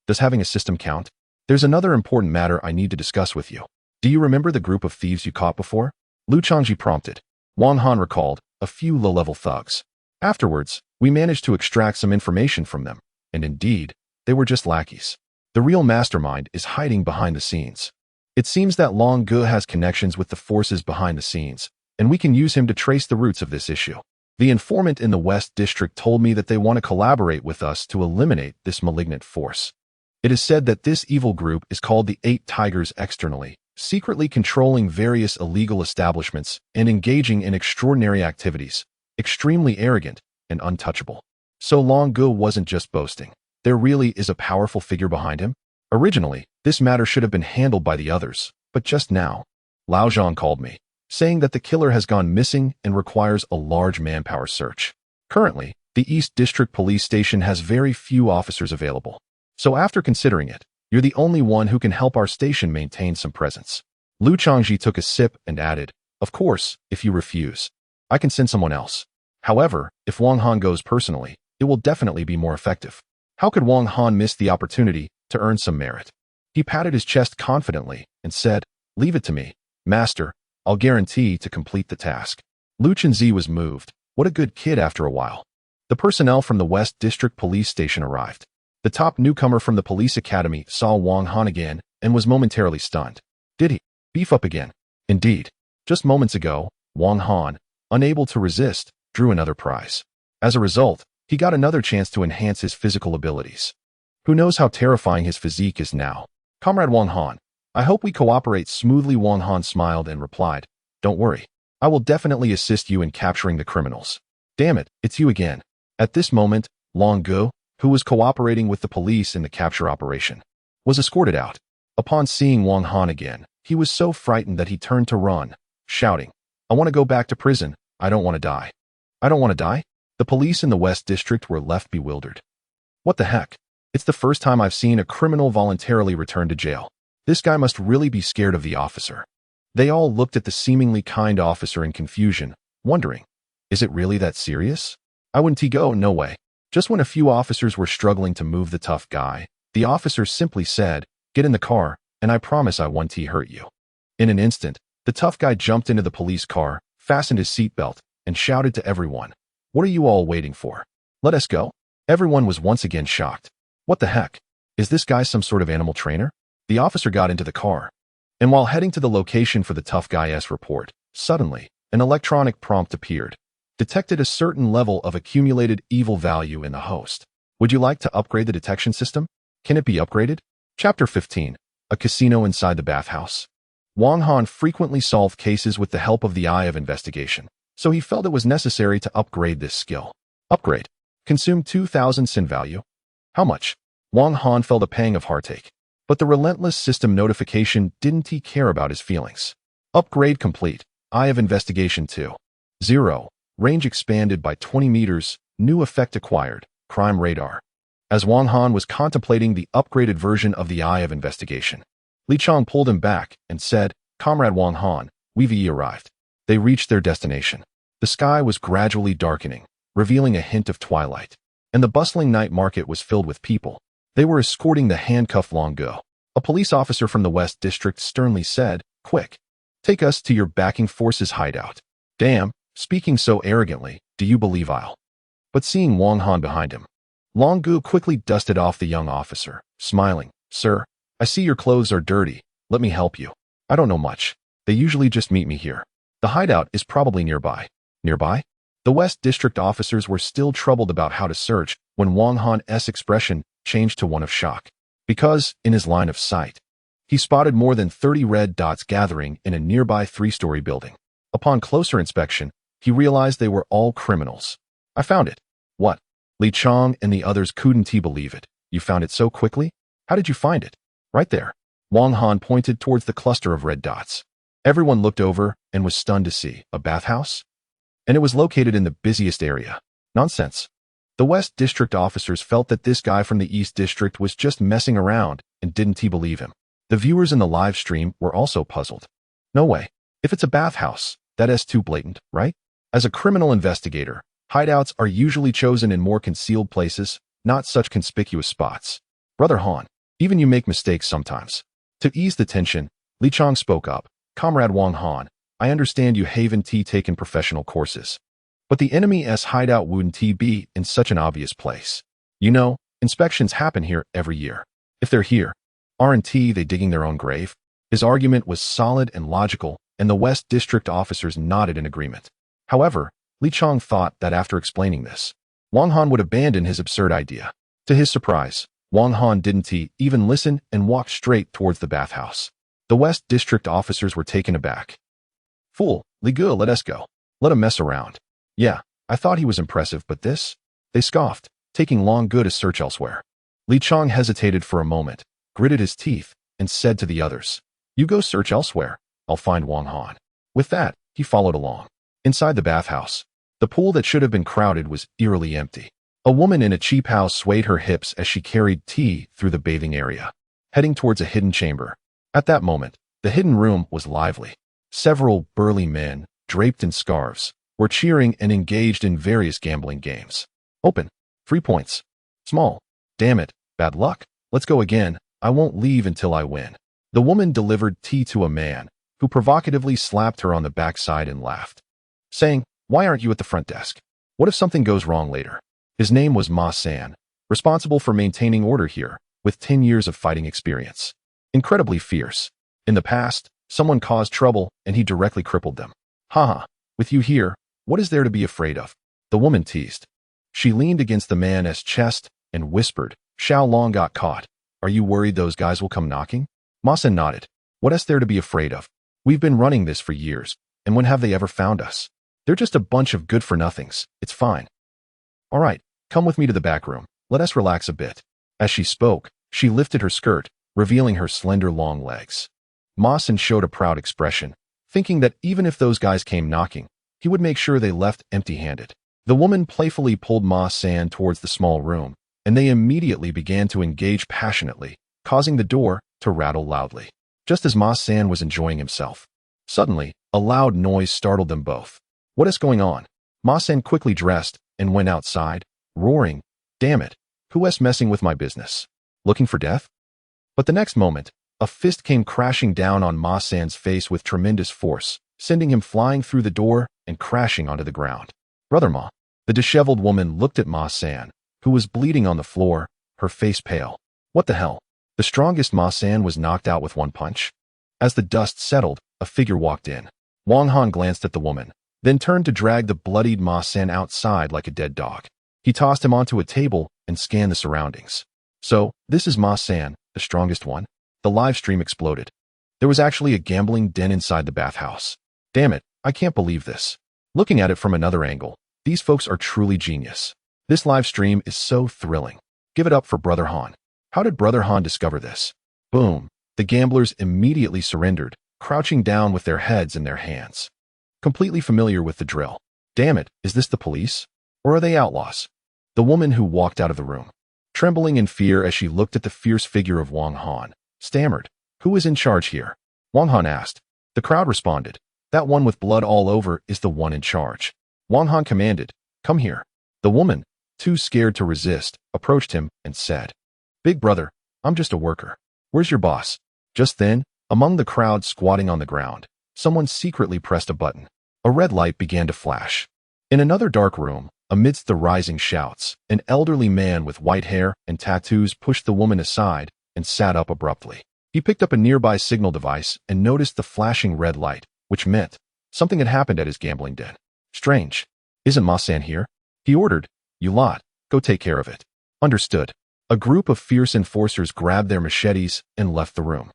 Does having a system count? There's another important matter I need to discuss with you. Do you remember the group of thieves you caught before? Lu Changji prompted. Wang Han recalled, a few low-level thugs. Afterwards, we managed to extract some information from them, and indeed, they were just lackeys. The real mastermind is hiding behind the scenes. It seems that Long Ge has connections with the forces behind the scenes, and we can use him to trace the roots of this issue. The informant in the West District told me that they want to collaborate with us to eliminate this malignant force. It is said that this evil group is called the Eight Tigers externally, secretly controlling various illegal establishments and engaging in extraordinary activities, extremely arrogant and untouchable. So Long Ge wasn't just boasting. There really is a powerful figure behind him. Originally, this matter should have been handled by the others, but just now, Lao Zhang called me, saying that the killer has gone missing and requires a large manpower search. Currently, the East District Police Station has very few officers available. So after considering it, you're the only one who can help our station maintain some presence. Lu Changji took a sip and added, of course, if you refuse, I can send someone else. However, if Wang Han goes personally, it will definitely be more effective. How could Wang Han miss the opportunity to earn some merit? He patted his chest confidently and said, leave it to me, master. I'll guarantee to complete the task. Lu Chenzi was moved. What a good kid after a while. The personnel from the West District Police Station arrived. The top newcomer from the police academy saw Wang Han again and was momentarily stunned. Did he beef up again? Indeed. Just moments ago, Wang Han, unable to resist, drew another prize. As a result, he got another chance to enhance his physical abilities. Who knows how terrifying his physique is now? Comrade Wang Han, I hope we cooperate smoothly. Wang Han smiled and replied, don't worry. I will definitely assist you in capturing the criminals. Damn it, it's you again. At this moment, Long Ge, who was cooperating with the police in the capture operation, was escorted out. Upon seeing Wang Han again, he was so frightened that he turned to run, shouting, I want to go back to prison. I don't want to die. I don't want to die? The police in the West District were left bewildered. What the heck? It's the first time I've seen a criminal voluntarily return to jail. This guy must really be scared of the officer. They all looked at the seemingly kind officer in confusion, wondering, is it really that serious? I wouldn't go, no way. Just when a few officers were struggling to move the tough guy, the officer simply said, "Get in the car, and I promise I won't hurt you." In an instant, the tough guy jumped into the police car, fastened his seatbelt, and shouted to everyone, "What are you all waiting for? Let us go." Everyone was once again shocked. What the heck? Is this guy some sort of animal trainer? The officer got into the car, and while heading to the location for the tough guy's report, suddenly, an electronic prompt appeared. Detected a certain level of accumulated evil value in the host. Would you like to upgrade the detection system? Can it be upgraded? Chapter 15. A casino inside the bathhouse. Wang Han frequently solved cases with the help of the Eye of Investigation, so he felt it was necessary to upgrade this skill. Upgrade. Consume 2,000 sin value. How much? Wang Han felt a pang of heartache. But the relentless system notification didn't he care about his feelings. Upgrade complete. Eye of Investigation 2. 0. Range expanded by 20 meters. New effect acquired. Crime radar. As Wang Han was contemplating the upgraded version of the Eye of Investigation, Li Chong pulled him back and said, "Comrade Wang Han, we've arrived." They reached their destination. The sky was gradually darkening, revealing a hint of twilight, and the bustling night market was filled with people. They were escorting the handcuffed Longo. A police officer from the West District sternly said, "Quick, take us to your backing forces hideout." Damn, speaking so arrogantly, do you believe I'll? But seeing Wang Han behind him, Longo quickly dusted off the young officer, smiling, "Sir, I see your clothes are dirty. Let me help you. I don't know much. They usually just meet me here. The hideout is probably nearby." Nearby? The West District officers were still troubled about how to search when Wang Han's expression changed to one of shock. Because, in his line of sight, he spotted more than 30 red dots gathering in a nearby 3-story building. Upon closer inspection, he realized they were all criminals. "I found it." "What?" Li Chong and the others couldn't believe it. "You found it so quickly? How did you find it?" "Right there." Wang Han pointed towards the cluster of red dots. Everyone looked over and was stunned to see a bathhouse? And it was located in the busiest area. Nonsense. The West District officers felt that this guy from the East District was just messing around and didn't believe him. The viewers in the live stream were also puzzled. No way. If it's a bathhouse, that's too blatant, right? As a criminal investigator, hideouts are usually chosen in more concealed places, not such conspicuous spots. "Brother Han, even you make mistakes sometimes." To ease the tension, Li Chong spoke up. "Comrade Wang Han, I understand you haven't taken professional courses. But the enemy's hideout wouldn't be in such an obvious place. You know, inspections happen here every year. If they're here, aren't they digging their own grave?" His argument was solid and logical, and the West District officers nodded in agreement. However, Li Chong thought that after explaining this, Wang Han would abandon his absurd idea. To his surprise, Wang Han didn't even listen and walked straight towards the bathhouse. The West District officers were taken aback. "Fool, Li Gu, let us go. Let him mess around." "Yeah, I thought he was impressive, but this?" They scoffed, taking long to search elsewhere. Li Chong hesitated for a moment, gritted his teeth, and said to the others, "You go search elsewhere. I'll find Wang Han." With that, he followed along. Inside the bathhouse, the pool that should have been crowded was eerily empty. A woman in a cheap house swayed her hips as she carried tea through the bathing area, heading towards a hidden chamber. At that moment, the hidden room was lively. Several burly men, draped in scarves, were cheering and engaged in various gambling games. "Open. 3 points. Small. Damn it, bad luck. Let's go again. I won't leave until I win." The woman delivered tea to a man, who provocatively slapped her on the backside and laughed, saying, "Why aren't you at the front desk? What if something goes wrong later?" His name was Ma San, responsible for maintaining order here, with 10 years of fighting experience. Incredibly fierce. In the past, someone caused trouble and he directly crippled them. "Haha, with you here, what is there to be afraid of?" the woman teased. She leaned against the man's chest and whispered, "Xiao Long got caught. Are you worried those guys will come knocking?" Ma San nodded. "What is there to be afraid of? We've been running this for years, and when have they ever found us? They're just a bunch of good-for-nothings. It's fine. All right, come with me to the back room. Let us relax a bit." As she spoke, she lifted her skirt, revealing her slender long legs. Ma San showed a proud expression, thinking that even if those guys came knocking, he would make sure they left empty-handed. The woman playfully pulled Ma San towards the small room, and they immediately began to engage passionately, causing the door to rattle loudly. Just as Ma San was enjoying himself, suddenly, a loud noise startled them both. "What is going on?" Ma San quickly dressed and went outside, roaring, Damn it. Who's messing with my business? Looking for death? But the next moment, a fist came crashing down on Ma San's face with tremendous force, sending him flying through the door and crashing onto the ground. Brother Ma. The disheveled woman looked at Ma San, who was bleeding on the floor, her face pale. What the hell? The strongest Ma San was knocked out with one punch? As the dust settled, a figure walked in. Wang Han glanced at the woman, then turned to drag the bloodied Ma San outside like a dead dog. He tossed him onto a table and scanned the surroundings. So, this is Ma San, the strongest one? The live stream exploded. There was actually a gambling den inside the bathhouse. Damn it, I can't believe this. Looking at it from another angle, these folks are truly genius. This live stream is so thrilling. Give it up for Brother Han. How did Brother Han discover this? Boom. The gamblers immediately surrendered, crouching down with their heads in their hands. Completely familiar with the drill. Damn it, is this the police? Or are they outlaws? The woman who walked out of the room, trembling in fear as she looked at the fierce figure of Wang Han, stammered, "Who is in charge here?" Wang Han asked. The crowd responded, "That one with blood all over is the one in charge." Wang Han commanded, "Come here." The woman, too scared to resist, approached him and said, "Big brother, I'm just a worker. Where's your boss?" Just then, among the crowd squatting on the ground, someone secretly pressed a button. A red light began to flash. In another dark room, amidst the rising shouts, an elderly man with white hair and tattoos pushed the woman aside and sat up abruptly. He picked up a nearby signal device and noticed the flashing red light, which meant something had happened at his gambling den. Strange. Isn't Ma San here? He ordered, "You lot, go take care of it." Understood. A group of fierce enforcers grabbed their machetes and left the room.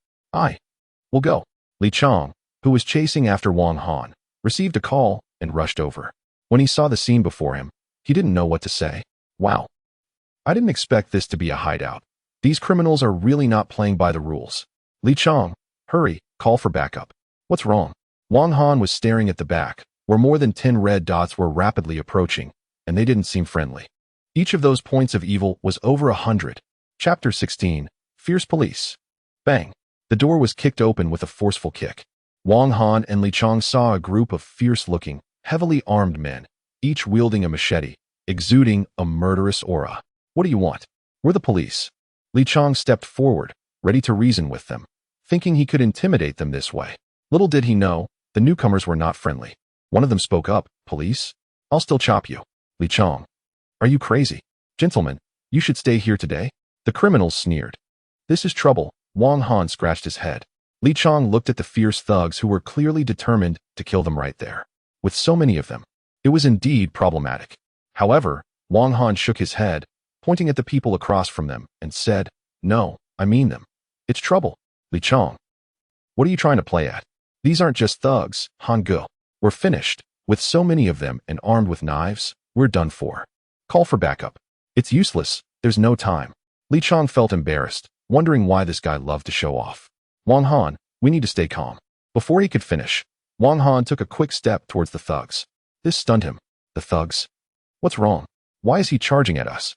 We'll go. Li Chong, who was chasing after Wang Han, received a call and rushed over. When he saw the scene before him, he didn't know what to say. Wow. I didn't expect this to be a hideout. These criminals are really not playing by the rules. Li Chong, hurry, call for backup. What's wrong? Wang Han was staring at the back, where more than 10 red dots were rapidly approaching, and they didn't seem friendly. Each of those points of evil was over 100. Chapter 16, Fierce Police. Bang. The door was kicked open with a forceful kick. Wang Han and Li Chong saw a group of fierce-looking, heavily armed men, each wielding a machete, exuding a murderous aura. What do you want? We're the police. Li Chong stepped forward, ready to reason with them, thinking he could intimidate them this way. Little did he know, the newcomers were not friendly. One of them spoke up, "Police? I'll still chop you." Li Chong. Are you crazy? Gentlemen, you should stay here today. The criminals sneered. This is trouble. Wang Han scratched his head. Li Chong looked at the fierce thugs who were clearly determined to kill them right there. With so many of them, it was indeed problematic. However, Wang Han shook his head, pointing at the people across from them, and said, "No, I mean them. It's trouble." Li Chong. What are you trying to play at? These aren't just thugs, Han Ge. We're finished. With so many of them and armed with knives, we're done for. Call for backup. It's useless. There's no time. Li Chong felt embarrassed, wondering why this guy loved to show off. Wang Han, we need to stay calm. Before he could finish, Wang Han took a quick step towards the thugs. This stunned him. The thugs? What's wrong? Why is he charging at us?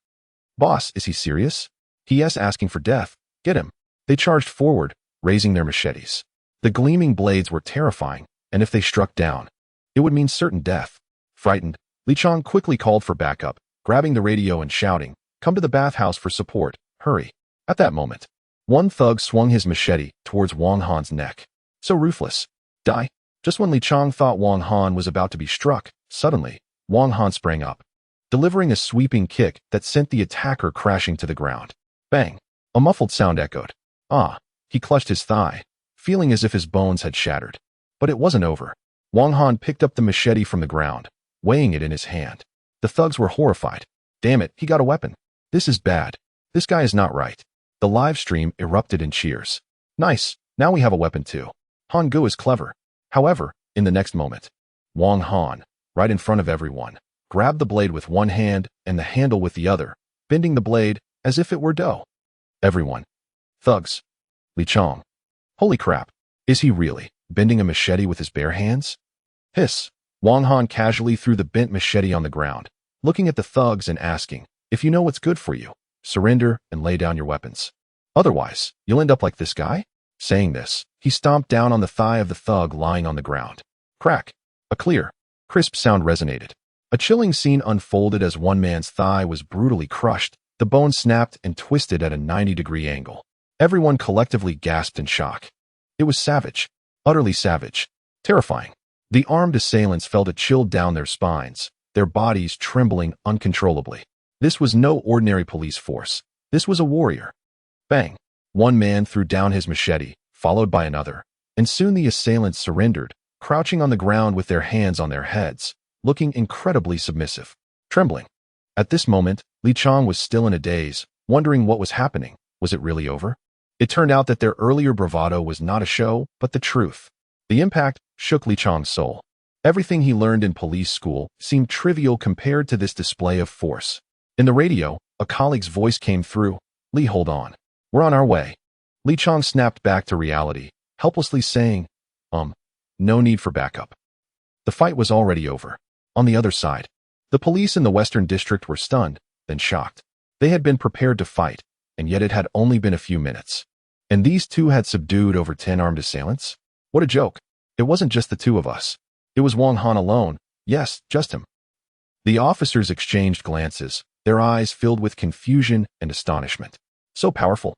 Boss, is he serious? He.S. asking for death. Get him. They charged forward, raising their machetes. The gleaming blades were terrifying, and if they struck down, it would mean certain death. Frightened, Li Chong quickly called for backup, grabbing the radio and shouting, "Come to the bathhouse for support. Hurry." At that moment, one thug swung his machete towards Wang Han's neck. So ruthless. Die. Just when Li Chong thought Wang Han was about to be struck, suddenly, Wang Han sprang up, delivering a sweeping kick that sent the attacker crashing to the ground. Bang. A muffled sound echoed. He clutched his thigh, feeling as if his bones had shattered. But it wasn't over. Wang Han picked up the machete from the ground, weighing it in his hand. The thugs were horrified. Damn it, he got a weapon. This is bad. This guy is not right. The live stream erupted in cheers. Nice, now we have a weapon too. Han Ge is clever. However, in the next moment, Wang Han, right in front of everyone, grabbed the blade with one hand and the handle with the other, bending the blade as if it were dough. Everyone. Thugs. Li Chong. Holy crap. Is he really bending a machete with his bare hands? Hiss. Wang Han casually threw the bent machete on the ground, looking at the thugs and asking, "If you know what's good for you, surrender and lay down your weapons. Otherwise, you'll end up like this guy." Saying this, he stomped down on the thigh of the thug lying on the ground. Crack. A clear, crisp sound resonated. A chilling scene unfolded as one man's thigh was brutally crushed, the bone snapped and twisted at a 90-degree angle. Everyone collectively gasped in shock. It was savage. Utterly savage. Terrifying. The armed assailants felt a chill down their spines, their bodies trembling uncontrollably. This was no ordinary police force. This was a warrior. Bang! One man threw down his machete, followed by another, and soon the assailants surrendered, crouching on the ground with their hands on their heads, looking incredibly submissive, trembling. At this moment, Li Chang was still in a daze, wondering what was happening. Was it really over? It turned out that their earlier bravado was not a show, but the truth. The impact shook Li Chang's soul. Everything he learned in police school seemed trivial compared to this display of force. In the radio, a colleague's voice came through. "Li, hold on. We're on our way." Li Chang snapped back to reality, helplessly saying, no need for backup. The fight was already over. On the other side, the police in the Western District were stunned, then shocked. They had been prepared to fight, and yet it had only been a few minutes. And these two had subdued over 10 armed assailants? What a joke. It wasn't just the two of us. It was Wang Han alone. Yes, just him. The officers exchanged glances, their eyes filled with confusion and astonishment. So powerful.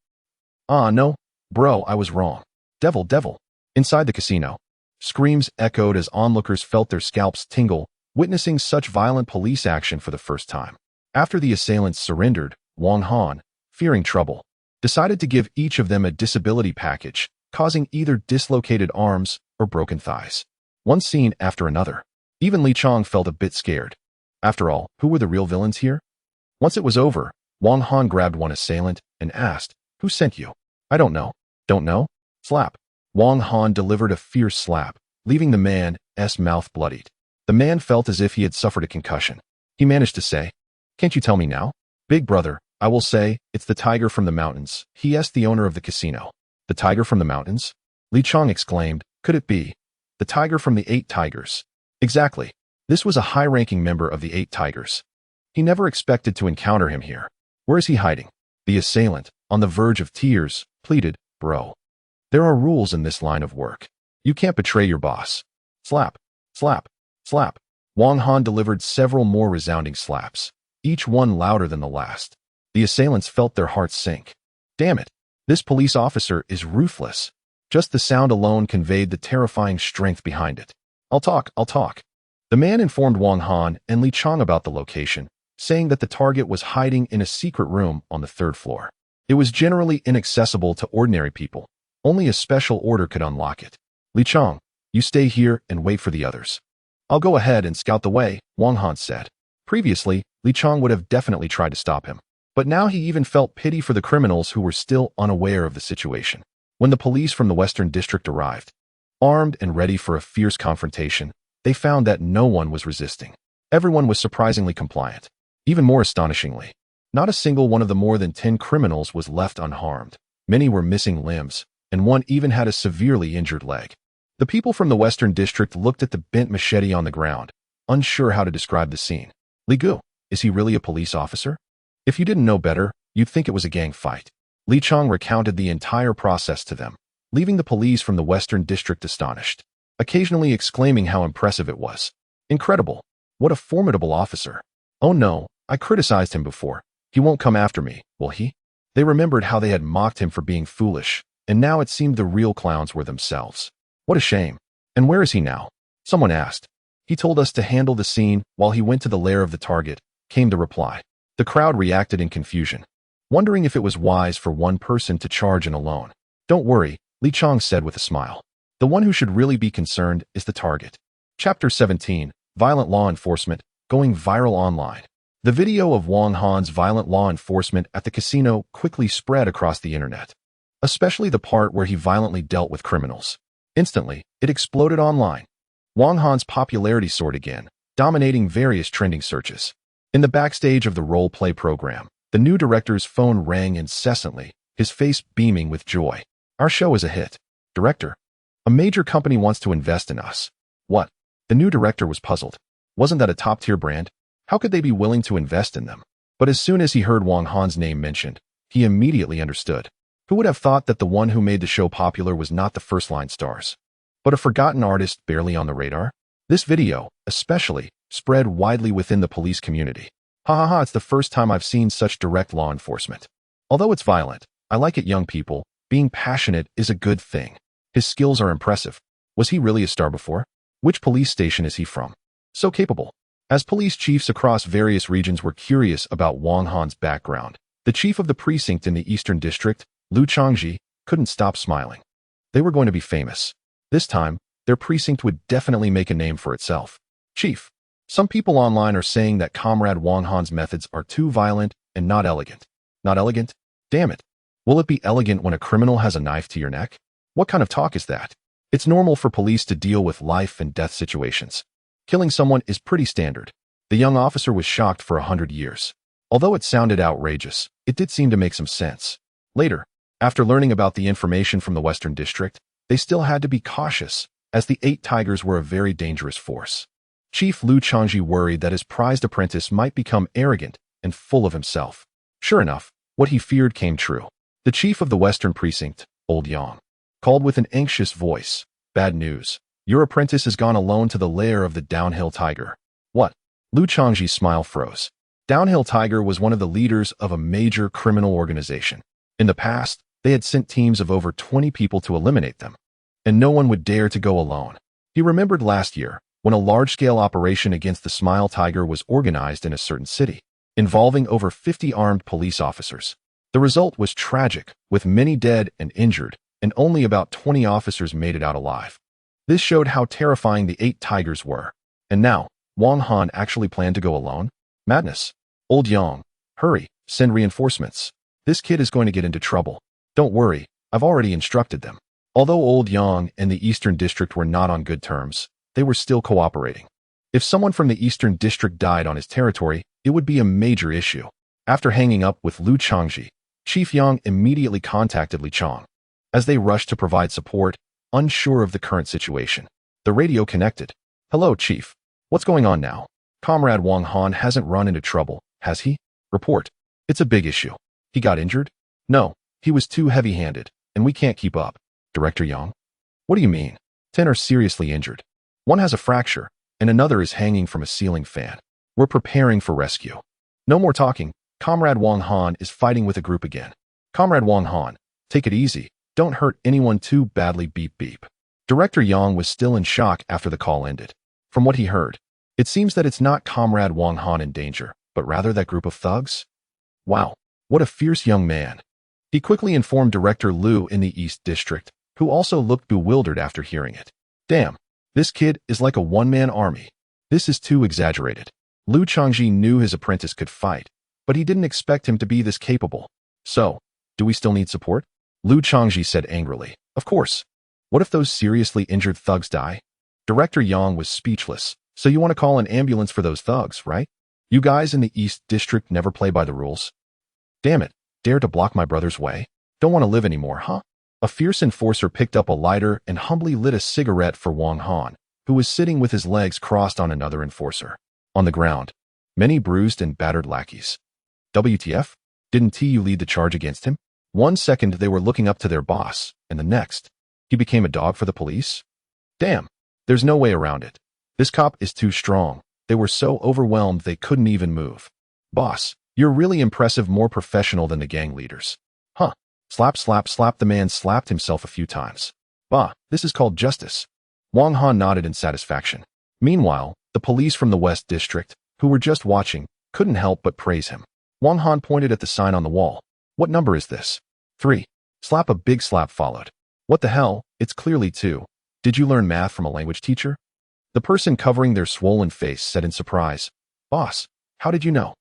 No. Bro, I was wrong. Devil. Inside the casino, screams echoed as onlookers felt their scalps tingle, witnessing such violent police action for the first time. After the assailants surrendered, Wang Han, fearing trouble, decided to give each of them a disability package, causing either dislocated arms or broken thighs. One scene after another. Even Li Chang felt a bit scared. After all, who were the real villains here? Once it was over, Wang Han grabbed one assailant and asked, "Who sent you?" "I don't know." "Don't know?" Slap. Wang Han delivered a fierce slap, leaving the man's mouth bloodied. The man felt as if he had suffered a concussion. He managed to say, "Can't you tell me now?" "Big brother, I will say, it's the tiger from the mountains," he asked the owner of the casino. "The tiger from the mountains?" Li Chang exclaimed. Could it be? The tiger from the 8 Tigers. Exactly. This was a high-ranking member of the 8 Tigers. He never expected to encounter him here. Where is he hiding? The assailant, on the verge of tears, pleaded, "Bro. There are rules in this line of work. You can't betray your boss." Slap. Slap. Slap. Wang Han delivered several more resounding slaps, each one louder than the last. The assailants felt their hearts sink. Damn it. This police officer is ruthless. Just the sound alone conveyed the terrifying strength behind it. I'll talk. The man informed Wang Han and Li Chang about the location, saying that the target was hiding in a secret room on the 3rd floor. It was generally inaccessible to ordinary people. Only a special order could unlock it. "Li Chang, you stay here and wait for the others." "I'll go ahead and scout the way," Wang Han said. Previously, Li Chang would have definitely tried to stop him. But now he even felt pity for the criminals who were still unaware of the situation. When the police from the Western District arrived, armed and ready for a fierce confrontation, they found that no one was resisting. Everyone was surprisingly compliant. Even more astonishingly, not a single one of the more than 10 criminals was left unharmed. Many were missing limbs, and one even had a severely injured leg. The people from the Western District looked at the bent machete on the ground, unsure how to describe the scene. Li Gu, is he really a police officer? If you didn't know better, you'd think it was a gang fight. Li Chang recounted the entire process to them, leaving the police from the Western District astonished, occasionally exclaiming how impressive it was. Incredible. What a formidable officer. Oh no, I criticized him before. He won't come after me, will he? They remembered how they had mocked him for being foolish, and now it seemed the real clowns were themselves. What a shame. And where is he now? Someone asked. He told us to handle the scene while he went to the lair of the target, came the reply. The crowd reacted in confusion, wondering if it was wise for one person to charge in alone. Don't worry, Li Chang said with a smile. The one who should really be concerned is the target. Chapter 17, Violent Law Enforcement, going viral online. The video of Wang Han's violent law enforcement at the casino quickly spread across the internet, especially the part where he violently dealt with criminals. Instantly, it exploded online. Wang Han's popularity soared again, dominating various trending searches. In the backstage of the role-play program, the new director's phone rang incessantly, his face beaming with joy. Our show is a hit. Director, a major company wants to invest in us. What? The new director was puzzled. Wasn't that a top-tier brand? How could they be willing to invest in them? But as soon as he heard Wang Han's name mentioned, he immediately understood. Who would have thought that the one who made the show popular was not the first-line stars, but a forgotten artist barely on the radar? This video, especially, spread widely within the police community. Ha ha ha, it's the first time I've seen such direct law enforcement. Although it's violent, I like it, young people. Being passionate is a good thing. His skills are impressive. Was he really a star before? Which police station is he from? So capable. As police chiefs across various regions were curious about Wang Han's background, the chief of the precinct in the Eastern District, Liu Changji, couldn't stop smiling. They were going to be famous. This time, their precinct would definitely make a name for itself. Chief, some people online are saying that Comrade Wang Han's methods are too violent and not elegant. Not elegant? Damn it. Will it be elegant when a criminal has a knife to your neck? What kind of talk is that? It's normal for police to deal with life and death situations. Killing someone is pretty standard. The young officer was shocked for 100 years. Although it sounded outrageous, it did seem to make some sense. Later, after learning about the information from the Western District, they still had to be cautious, as the 8 Tigers were a very dangerous force. Chief Liu Changji worried that his prized apprentice might become arrogant and full of himself. Sure enough, what he feared came true. The chief of the Western Precinct, Old Yang, called with an anxious voice, "Bad news. Your apprentice has gone alone to the lair of the Downhill Tiger." What? Liu Changji's smile froze. Downhill Tiger was one of the leaders of a major criminal organization. In the past, they had sent teams of over 20 people to eliminate them, and no one would dare to go alone. He remembered last year, when a large-scale operation against the Smile Tiger was organized in a certain city, involving over 50 armed police officers. The result was tragic, with many dead and injured, and only about 20 officers made it out alive. This showed how terrifying the 8 Tigers were. And now, Wang Han actually planned to go alone? Madness. Old Yang, hurry, send reinforcements. This kid is going to get into trouble. Don't worry, I've already instructed them. Although Old Yang and the Eastern District were not on good terms, they were still cooperating. If someone from the Eastern District died on his territory, it would be a major issue. After hanging up with Liu Changji, Chief Yang immediately contacted Li Chang. As they rushed to provide support, unsure of the current situation, the radio connected. "Hello, Chief. What's going on now? Comrade Wang Han hasn't run into trouble, has he?" "Report. It's a big issue. He got injured?" "No, he was too heavy-handed, and we can't keep up." "Director Yang? What do you mean? 10 are seriously injured. One has a fracture, and another is hanging from a ceiling fan. We're preparing for rescue." "No more talking. Comrade Wang Han is fighting with a group again." "Comrade Wang Han, take it easy. Don't hurt anyone too badly, beep beep." Director Yang was still in shock after the call ended. From what he heard, it seems that it's not Comrade Wang Han in danger, but rather that group of thugs. Wow, what a fierce young man. He quickly informed Director Liu in the East District, who also looked bewildered after hearing it. Damn, this kid is like a one-man army. This is too exaggerated. Liu Changji knew his apprentice could fight, but he didn't expect him to be this capable. "So, do we still need support?" Liu Changji said angrily. "Of course. What if those seriously injured thugs die?" Director Yang was speechless. "So you want to call an ambulance for those thugs, right? You guys in the East District never play by the rules. Damn it, dare to block my brother's way? Don't want to live anymore, huh?" A fierce enforcer picked up a lighter and humbly lit a cigarette for Wang Han, who was sitting with his legs crossed on another enforcer. On the ground, many bruised and battered lackeys. WTF? Didn't TU lead the charge against him? One second they were looking up to their boss, and the next, he became a dog for the police? Damn, there's no way around it. This cop is too strong. They were so overwhelmed they couldn't even move. "Boss, you're really impressive, more professional than the gang leaders." "Huh. Slap, slap, slap." The man slapped himself a few times. "Bah, this is called justice." Wang Han nodded in satisfaction. Meanwhile, the police from the West District, who were just watching, couldn't help but praise him. Wang Han pointed at the sign on the wall. "What number is this?" 3. Slap. A big slap followed. "What the hell? It's clearly 2. Did you learn math from a language teacher?" The person covering their swollen face said in surprise. "Boss, how did you know?"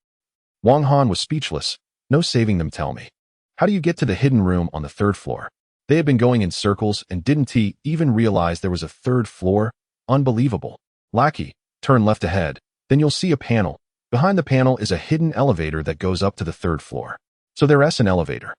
Wang Han was speechless. "No saving them, tell me. How do you get to the hidden room on the 3rd floor?" They had been going in circles and didn't he even realize there was a 3rd floor? Unbelievable. "Lackey, turn left ahead. Then you'll see a panel. Behind the panel is a hidden elevator that goes up to the 3rd floor. So there's an elevator.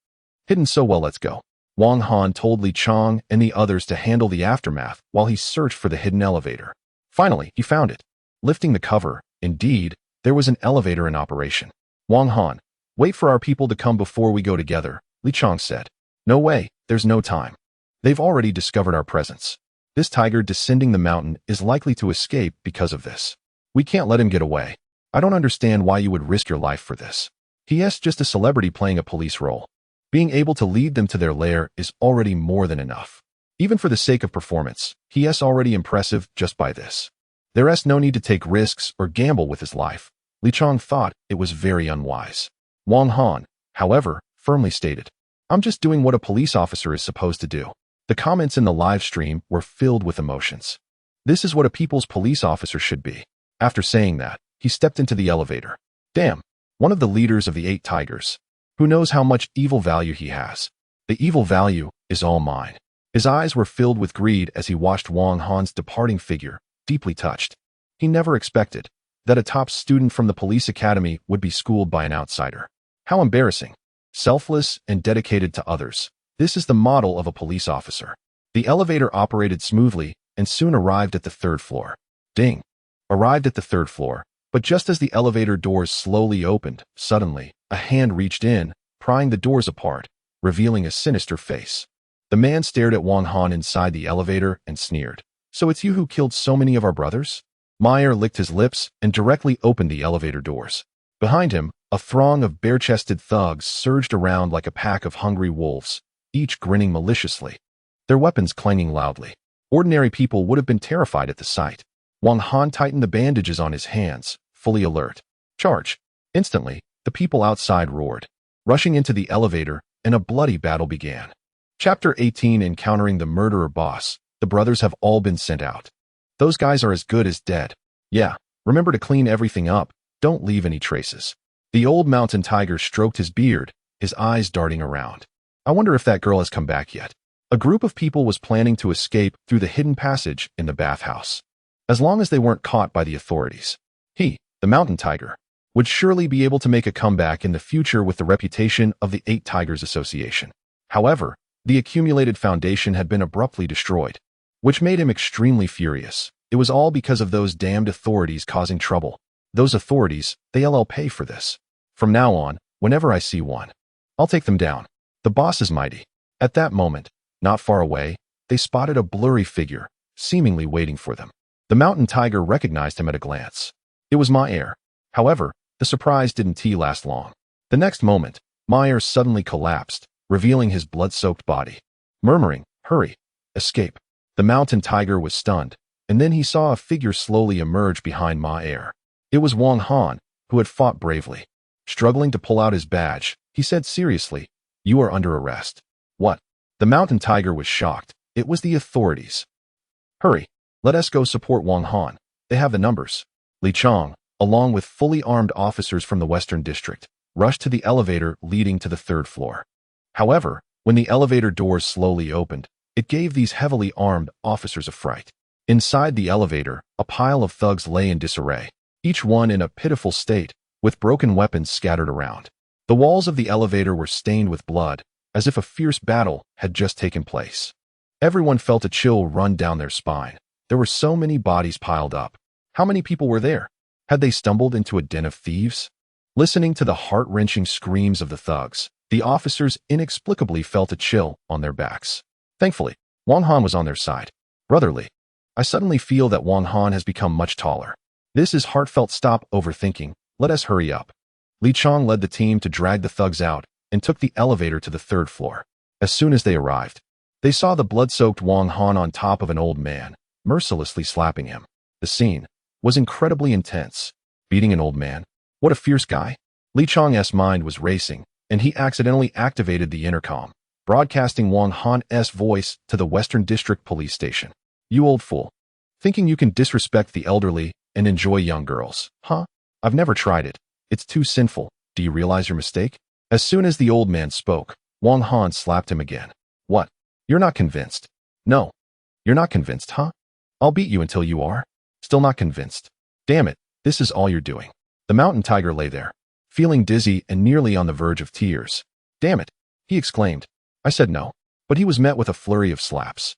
Hidden so well, let's go." Wang Han told Li Chang and the others to handle the aftermath while he searched for the hidden elevator. Finally, he found it. Lifting the cover, indeed, there was an elevator in operation. "Wang Han, wait for our people to come before we go together," Li Chang said. "No way, there's no time. They've already discovered our presence. This tiger descending the mountain is likely to escape because of this." We can't let him get away. I don't understand why you would risk your life for this. He.S. just a celebrity playing a police role. Being able to lead them to their lair is already more than enough. Even for the sake of performance, he.S. already impressive just by this. There's no need to take risks or gamble with his life. Li Chong thought it was very unwise. Wang Han, however, firmly stated, I'm just doing what a police officer is supposed to do. The comments in the live stream were filled with emotions. This is what a people's police officer should be. After saying that, he stepped into the elevator. Damn, one of the leaders of the 8 Tigers. Who knows how much evil value he has? The evil value is all mine. His eyes were filled with greed as he watched Wang Han's departing figure, deeply touched. He never expected that a top student from the police academy would be schooled by an outsider. How embarrassing. Selfless and dedicated to others. This is the model of a police officer. The elevator operated smoothly and soon arrived at the 3rd floor. Ding. Arrived at the 3rd floor, but just as the elevator doors slowly opened, suddenly, a hand reached in, prying the doors apart, revealing a sinister face. The man stared at Wang Han inside the elevator and sneered. So it's you who killed so many of our brothers? Meyer licked his lips and directly opened the elevator doors. Behind him, a throng of bare-chested thugs surged around like a pack of hungry wolves, each grinning maliciously, their weapons clanging loudly. Ordinary people would have been terrified at the sight. Wang Han tightened the bandages on his hands, fully alert. Charge! Instantly, the people outside roared, rushing into the elevator, and a bloody battle began. Chapter 18 Encountering the Murderer Boss. The brothers have all been sent out. Those guys are as good as dead. Yeah, remember to clean everything up. Don't leave any traces. The old mountain tiger stroked his beard, his eyes darting around. I wonder if that girl has come back yet. A group of people was planning to escape through the hidden passage in the bathhouse. As long as they weren't caught by the authorities. He, the mountain tiger, would surely be able to make a comeback in the future with the reputation of the 8 Tigers Association. However, the accumulated foundation had been abruptly destroyed, which made him extremely furious. It was all because of those damned authorities causing trouble. Those authorities, they'll pay for this. From now on, whenever I see one, I'll take them down. The boss is mighty. At that moment, not far away, they spotted a blurry figure, seemingly waiting for them. The mountain tiger recognized him at a glance. It was Meyer. However, the surprise didn't last long. The next moment, Meyer suddenly collapsed, revealing his blood-soaked body. Murmuring, "Hurry! Escape!" The mountain tiger was stunned, and then he saw a figure slowly emerge behind Meyer. It was Wang Han, who had fought bravely. Struggling to pull out his badge, he said seriously, "You are under arrest." What? The mountain tiger was shocked. It was the authorities. "Hurry! Let us go support Wang Han. They have the numbers." Li Chong, along with fully armed officers from the Western District, rushed to the elevator leading to the 3rd floor. However, when the elevator doors slowly opened, it gave these heavily armed officers a fright. Inside the elevator, a pile of thugs lay in disarray, each one in a pitiful state, with broken weapons scattered around. The walls of the elevator were stained with blood, as if a fierce battle had just taken place. Everyone felt a chill run down their spine. There were so many bodies piled up. How many people were there? Had they stumbled into a den of thieves? Listening to the heart-wrenching screams of the thugs, the officers inexplicably felt a chill on their backs. Thankfully, Wang Han was on their side. "Brotherly, I suddenly feel that Wang Han has become much taller. This is heartfelt. Stop overthinking. Let us hurry up." Li Chong led the team to drag the thugs out and took the elevator to the 3rd floor. As soon as they arrived, they saw the blood-soaked Wang Han on top of an old man, mercilessly slapping him. The scene was incredibly intense. Beating an old man? What a fierce guy. Li Chong's mind was racing, and he accidentally activated the intercom, broadcasting Wang Han's voice to the Western District Police Station. "You old fool. Thinking you can disrespect the elderly and enjoy young girls, huh? I've never tried it. It's too sinful. Do you realize your mistake?" As soon as the old man spoke, Wang Han slapped him again. "What? You're not convinced? No. You're not convinced, huh? I'll beat you until you are. Still not convinced? Damn it, this is all you're doing." The mountain tiger lay there, feeling dizzy and nearly on the verge of tears. "Damn it," he exclaimed. "I said no." But he was met with a flurry of slaps.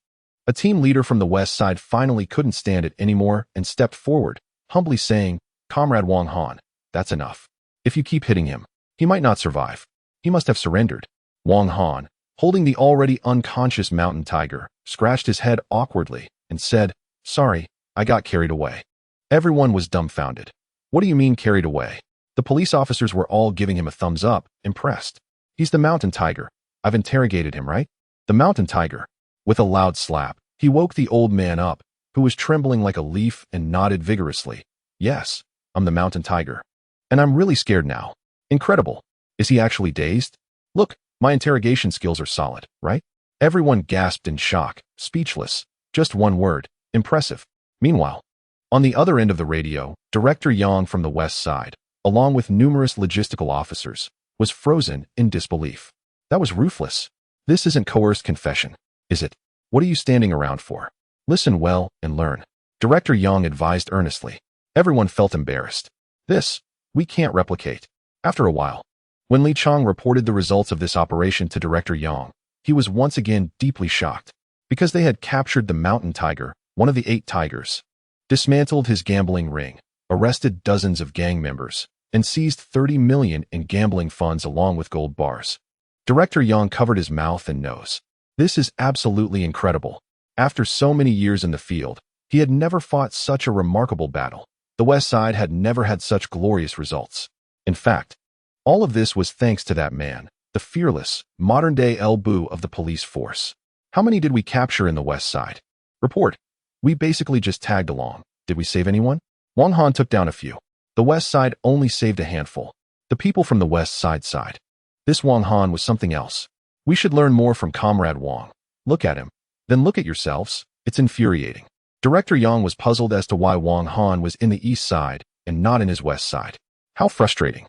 A team leader from the west side finally couldn't stand it anymore and stepped forward, humbly saying, "Comrade Wang Han, that's enough. If you keep hitting him, he might not survive. He must have surrendered." Wang Han, holding the already unconscious mountain tiger, scratched his head awkwardly and said, "Sorry, I got carried away." Everyone was dumbfounded. What do you mean carried away? The police officers were all giving him a thumbs up, impressed. He's the mountain tiger. I've interrogated him, right? The mountain tiger. With a loud slap, he woke the old man up, who was trembling like a leaf, and nodded vigorously. Yes, I'm the mountain tiger. And I'm really scared now. Incredible. Is he actually dazed? Look, my interrogation skills are solid, right? Everyone gasped in shock, speechless. Just one word. Impressive. Meanwhile, on the other end of the radio, Director Yang from the West Side, along with numerous logistical officers, was frozen in disbelief. That was ruthless. This isn't coerced confession, is it? What are you standing around for? Listen well and learn. Director Yang advised earnestly. Everyone felt embarrassed. This, we can't replicate. After a while, when Li Chang reported the results of this operation to Director Yang, he was once again deeply shocked. Because they had captured the mountain tiger, one of the 8 tigers, dismantled his gambling ring, arrested dozens of gang members, and seized 30 million in gambling funds along with gold bars. Director Yang covered his mouth and nose. This is absolutely incredible. After so many years in the field, he had never fought such a remarkable battle. The West Side had never had such glorious results. In fact, all of this was thanks to that man, the fearless, modern-day El Bu of the police force. How many did we capture in the West Side? Report. We basically just tagged along. Did we save anyone? Wang Han took down a few. The West Side only saved a handful. The people from the West Side. This Wang Han was something else. We should learn more from Comrade Wang. Look at him. Then look at yourselves. It's infuriating. Director Yang was puzzled as to why Wang Han was in the East Side and not in his West Side. How frustrating.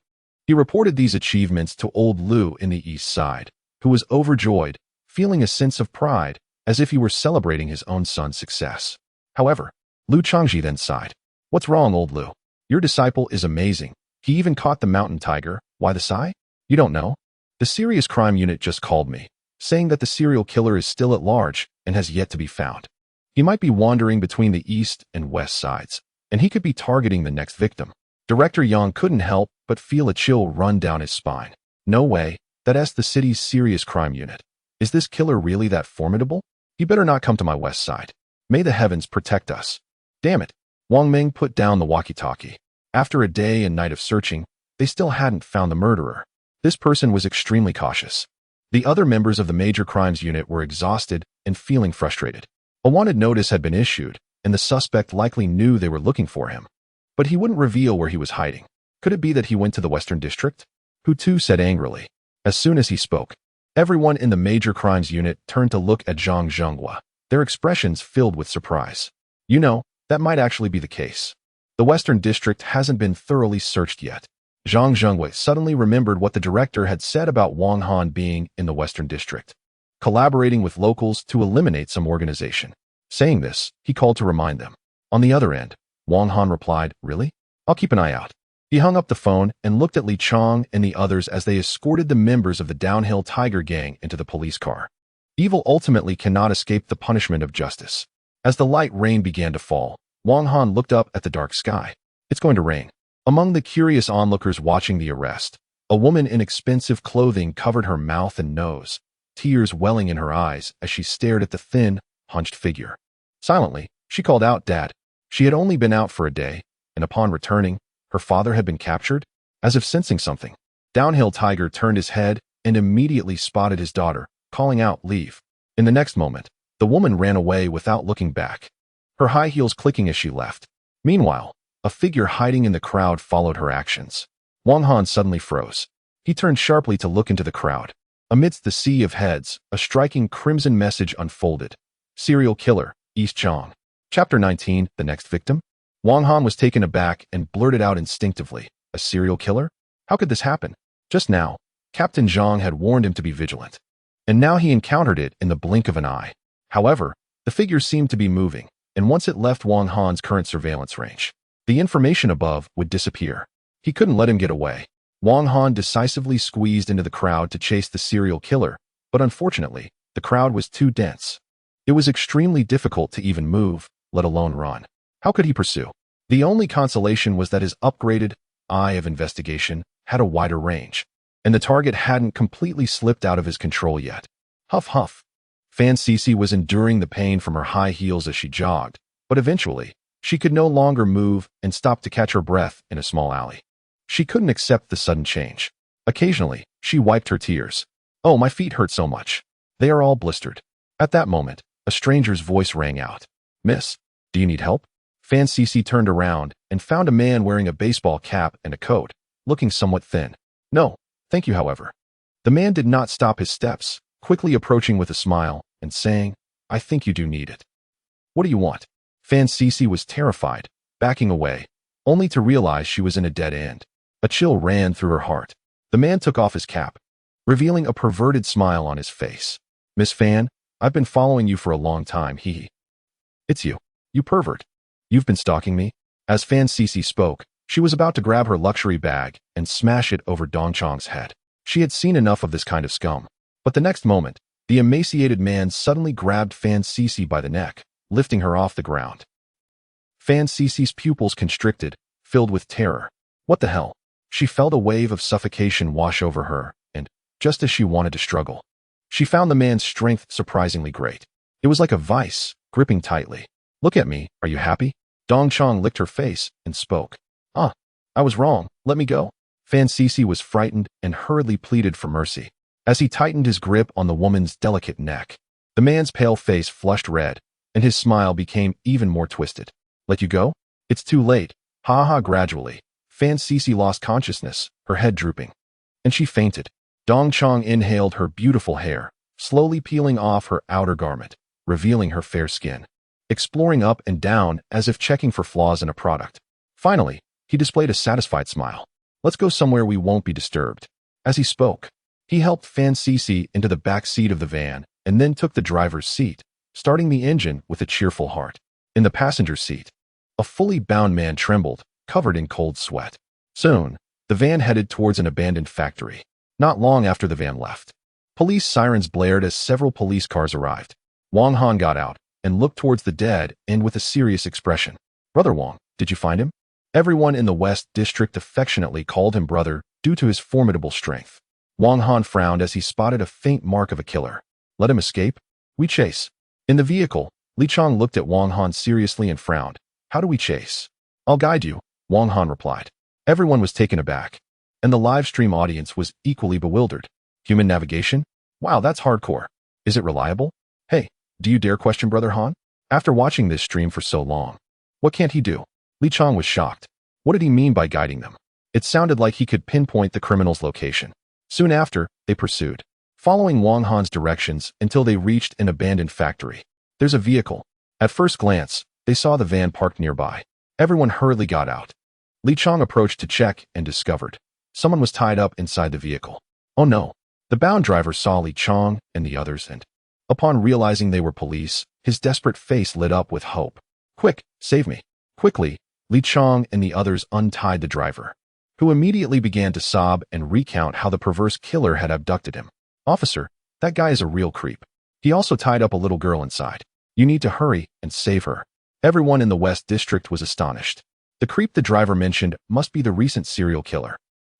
He reported these achievements to old Lu in the East Side, who was overjoyed, feeling a sense of pride, as if he were celebrating his own son's success. However, Lu Changji then sighed. What's wrong, old Lu? Your disciple is amazing. He even caught the mountain tiger. Why the sigh? You don't know? The Serious Crime Unit just called me, saying that the serial killer is still at large and has yet to be found. He might be wandering between the East and West Sides, and he could be targeting the next victim. Director Yang couldn't help but feel a chill run down his spine. No way. That's the city's Serious Crime Unit. Is this killer really that formidable? He better not come to my West Side. May the heavens protect us. Damn it. Wang Ming put down the walkie-talkie. After a day and night of searching, they still hadn't found the murderer. This person was extremely cautious. The other members of the Major Crimes Unit were exhausted and feeling frustrated. A wanted notice had been issued, and the suspect likely knew they were looking for him. But he wouldn't reveal where he was hiding. Could it be that he went to the Western District? Hu Tu said angrily. As soon as he spoke, everyone in the Major Crimes Unit turned to look at Zhang Zhenghua, their expressions filled with surprise. You know, that might actually be the case. The Western District hasn't been thoroughly searched yet. Zhang Zhenghua suddenly remembered what the director had said about Wang Han being in the Western District, collaborating with locals to eliminate some organization. Saying this, he called to remind them. On the other end, Wang Han replied, Really? I'll keep an eye out. He hung up the phone and looked at Li Chang and the others as they escorted the members of the Downhill Tiger Gang into the police car. Evil ultimately cannot escape the punishment of justice. As the light rain began to fall, Wang Han looked up at the dark sky. It's going to rain. Among the curious onlookers watching the arrest, a woman in expensive clothing covered her mouth and nose, tears welling in her eyes as she stared at the thin, hunched figure. Silently, she called out, Dad. She had only been out for a day, and upon returning, her father had been captured. As if sensing something, Downhill Tiger turned his head and immediately spotted his daughter, calling out, Leave. In the next moment, the woman ran away without looking back, her high heels clicking as she left. Meanwhile, a figure hiding in the crowd followed her actions. Wang Han suddenly froze. He turned sharply to look into the crowd. Amidst the sea of heads, a striking crimson message unfolded. Serial Killer, East Zhang. Chapter 19, The Next Victim? Wang Han was taken aback and blurted out instinctively, A serial killer? How could this happen? Just now, Captain Zhang had warned him to be vigilant. And now he encountered it in the blink of an eye. However, the figure seemed to be moving, and once it left Wang Han's current surveillance range, the information above would disappear. He couldn't let him get away. Wang Han decisively squeezed into the crowd to chase the serial killer, but unfortunately, the crowd was too dense. It was extremely difficult to even move, let alone run. How could he pursue? The only consolation was that his upgraded eye of investigation had a wider range, and the target hadn't completely slipped out of his control yet. Huff huff. Fan Cece was enduring the pain from her high heels as she jogged, but eventually, She could no longer move and stopped to catch her breath in a small alley. She couldn't accept the sudden change. Occasionally, she wiped her tears. "Oh, my feet hurt so much. They are all blistered." At that moment, a stranger's voice rang out. "Miss, do you need help?" Fan Cece turned around and found a man wearing a baseball cap and a coat, looking somewhat thin. "No, thank you, however." The man did not stop his steps, quickly approaching with a smile and saying, "I think you do need it." "What do you want?" Fan Cece was terrified, backing away, only to realize she was in a dead end. A chill ran through her heart. The man took off his cap, revealing a perverted smile on his face. "Miss Fan, I've been following you for a long time, hee." "It's you. You pervert. You've been stalking me?" As Fan Cece spoke, she was about to grab her luxury bag and smash it over Dong Chong's head. She had seen enough of this kind of scum. But the next moment, the emaciated man suddenly grabbed Fan Cece by the neck, lifting her off the ground. Fan Cece's pupils constricted, filled with terror. What the hell? She felt a wave of suffocation wash over her, and, just as she wanted to struggle, she found the man's strength surprisingly great. It was like a vice, gripping tightly. "Look at me, are you happy?" Dong Chong licked her face and spoke. "Ah, I was wrong, let me go." Fan Cece was frightened and hurriedly pleaded for mercy. As he tightened his grip on the woman's delicate neck, the man's pale face flushed red, and his smile became even more twisted. "Let you go? It's too late." Ha ha. Gradually, Fan Cece lost consciousness, her head drooping, and she fainted. Dong Chong inhaled her beautiful hair, slowly peeling off her outer garment, revealing her fair skin, exploring up and down as if checking for flaws in a product. Finally, he displayed a satisfied smile. "Let's go somewhere we won't be disturbed." As he spoke, he helped Fan Cece into the back seat of the van and then took the driver's seat, starting the engine with a cheerful heart. In the passenger seat, a fully bound man trembled, covered in cold sweat. Soon, the van headed towards an abandoned factory. Not long after the van left, police sirens blared as several police cars arrived. Wang Han got out and looked towards the dead end with a serious expression. "Brother Wang, did you find him?" Everyone in the West District affectionately called him brother due to his formidable strength. Wang Han frowned as he spotted a faint mark of a killer. "Let him escape? We chase." In the vehicle, Li Chong looked at Wang Han seriously and frowned. "How do we chase?" "I'll guide you," Wang Han replied. Everyone was taken aback, and the live stream audience was equally bewildered. "Human navigation? Wow, that's hardcore. Is it reliable? Hey, do you dare question Brother Han? After watching this stream for so long, what can't he do?" Li Chong was shocked. What did he mean by guiding them? It sounded like he could pinpoint the criminal's location. Soon after, they pursued, following Wang Han's directions until they reached an abandoned factory. "There's a vehicle." At first glance, they saw the van parked nearby. Everyone hurriedly got out. Li Chong approached to check and discovered someone was tied up inside the vehicle. Oh no. The bound driver saw Li Chong and the others and, upon realizing they were police, his desperate face lit up with hope. "Quick, save me." Quickly, Li Chong and the others untied the driver, who immediately began to sob and recount how the perverse killer had abducted him. "Officer, that guy is a real creep. He also tied up a little girl inside. You need to hurry and save her." Everyone in the West District was astonished. The creep the driver mentioned must be the recent serial killer.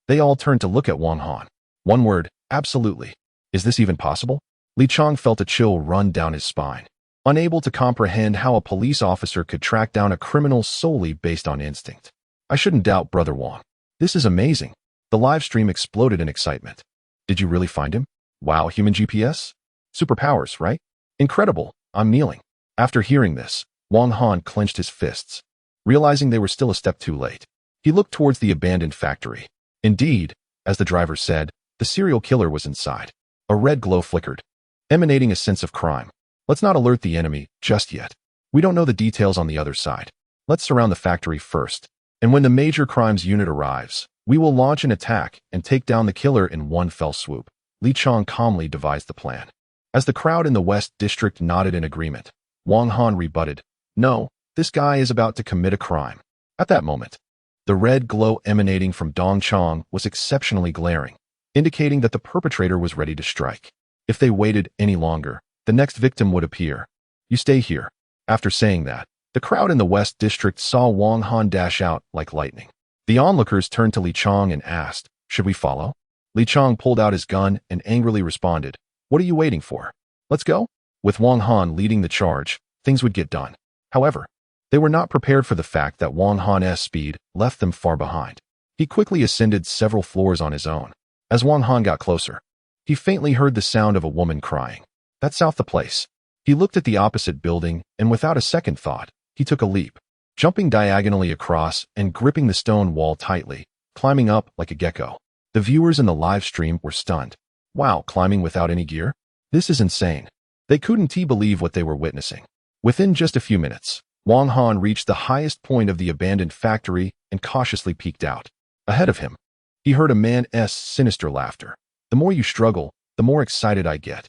They all turned to look at Wang Han. One word, absolutely. Is this even possible? Li Chong felt a chill run down his spine, unable to comprehend how a police officer could track down a criminal solely based on instinct. "I shouldn't doubt Brother Wang. This is amazing." The live stream exploded in excitement. "Did you really find him? Wow, human GPS? Superpowers, right? Incredible, I'm kneeling." After hearing this, Wang Han clenched his fists, realizing they were still a step too late. He looked towards the abandoned factory. Indeed, as the driver said, the serial killer was inside. A red glow flickered, emanating a sense of crime. "Let's not alert the enemy just yet. We don't know the details on the other side. Let's surround the factory first, and when the major crimes unit arrives, we will launch an attack and take down the killer in one fell swoop." Li Chong calmly devised the plan. As the crowd in the West District nodded in agreement, Wang Han rebutted, "No, this guy is about to commit a crime." At that moment, the red glow emanating from Dong Chong was exceptionally glaring, indicating that the perpetrator was ready to strike. If they waited any longer, the next victim would appear. "You stay here." After saying that, the crowd in the West District saw Wang Han dash out like lightning. The onlookers turned to Li Chong and asked, "Should we follow?" Li Chong pulled out his gun and angrily responded, "What are you waiting for? Let's go." With Wang Han leading the charge, things would get done. However, They were not prepared for the fact that Wang Han's speed left them far behind. He quickly ascended several floors on his own. As Wang Han got closer, he faintly heard the sound of a woman crying. That's out the place. He looked at the opposite building, and without a second thought, he took a leap, jumping diagonally across and gripping the stone wall tightly, climbing up like a gecko. The viewers in the live stream were stunned. Wow, climbing without any gear? This is insane. They couldn't believe what they were witnessing. Within just a few minutes, Wang Han reached the highest point of the abandoned factory and cautiously peeked out. Ahead of him, he heard a man's sinister laughter. The more you struggle, the more excited I get.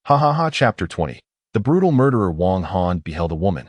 Ha ha ha. Chapter 20. The brutal murderer. Wang Han beheld a woman,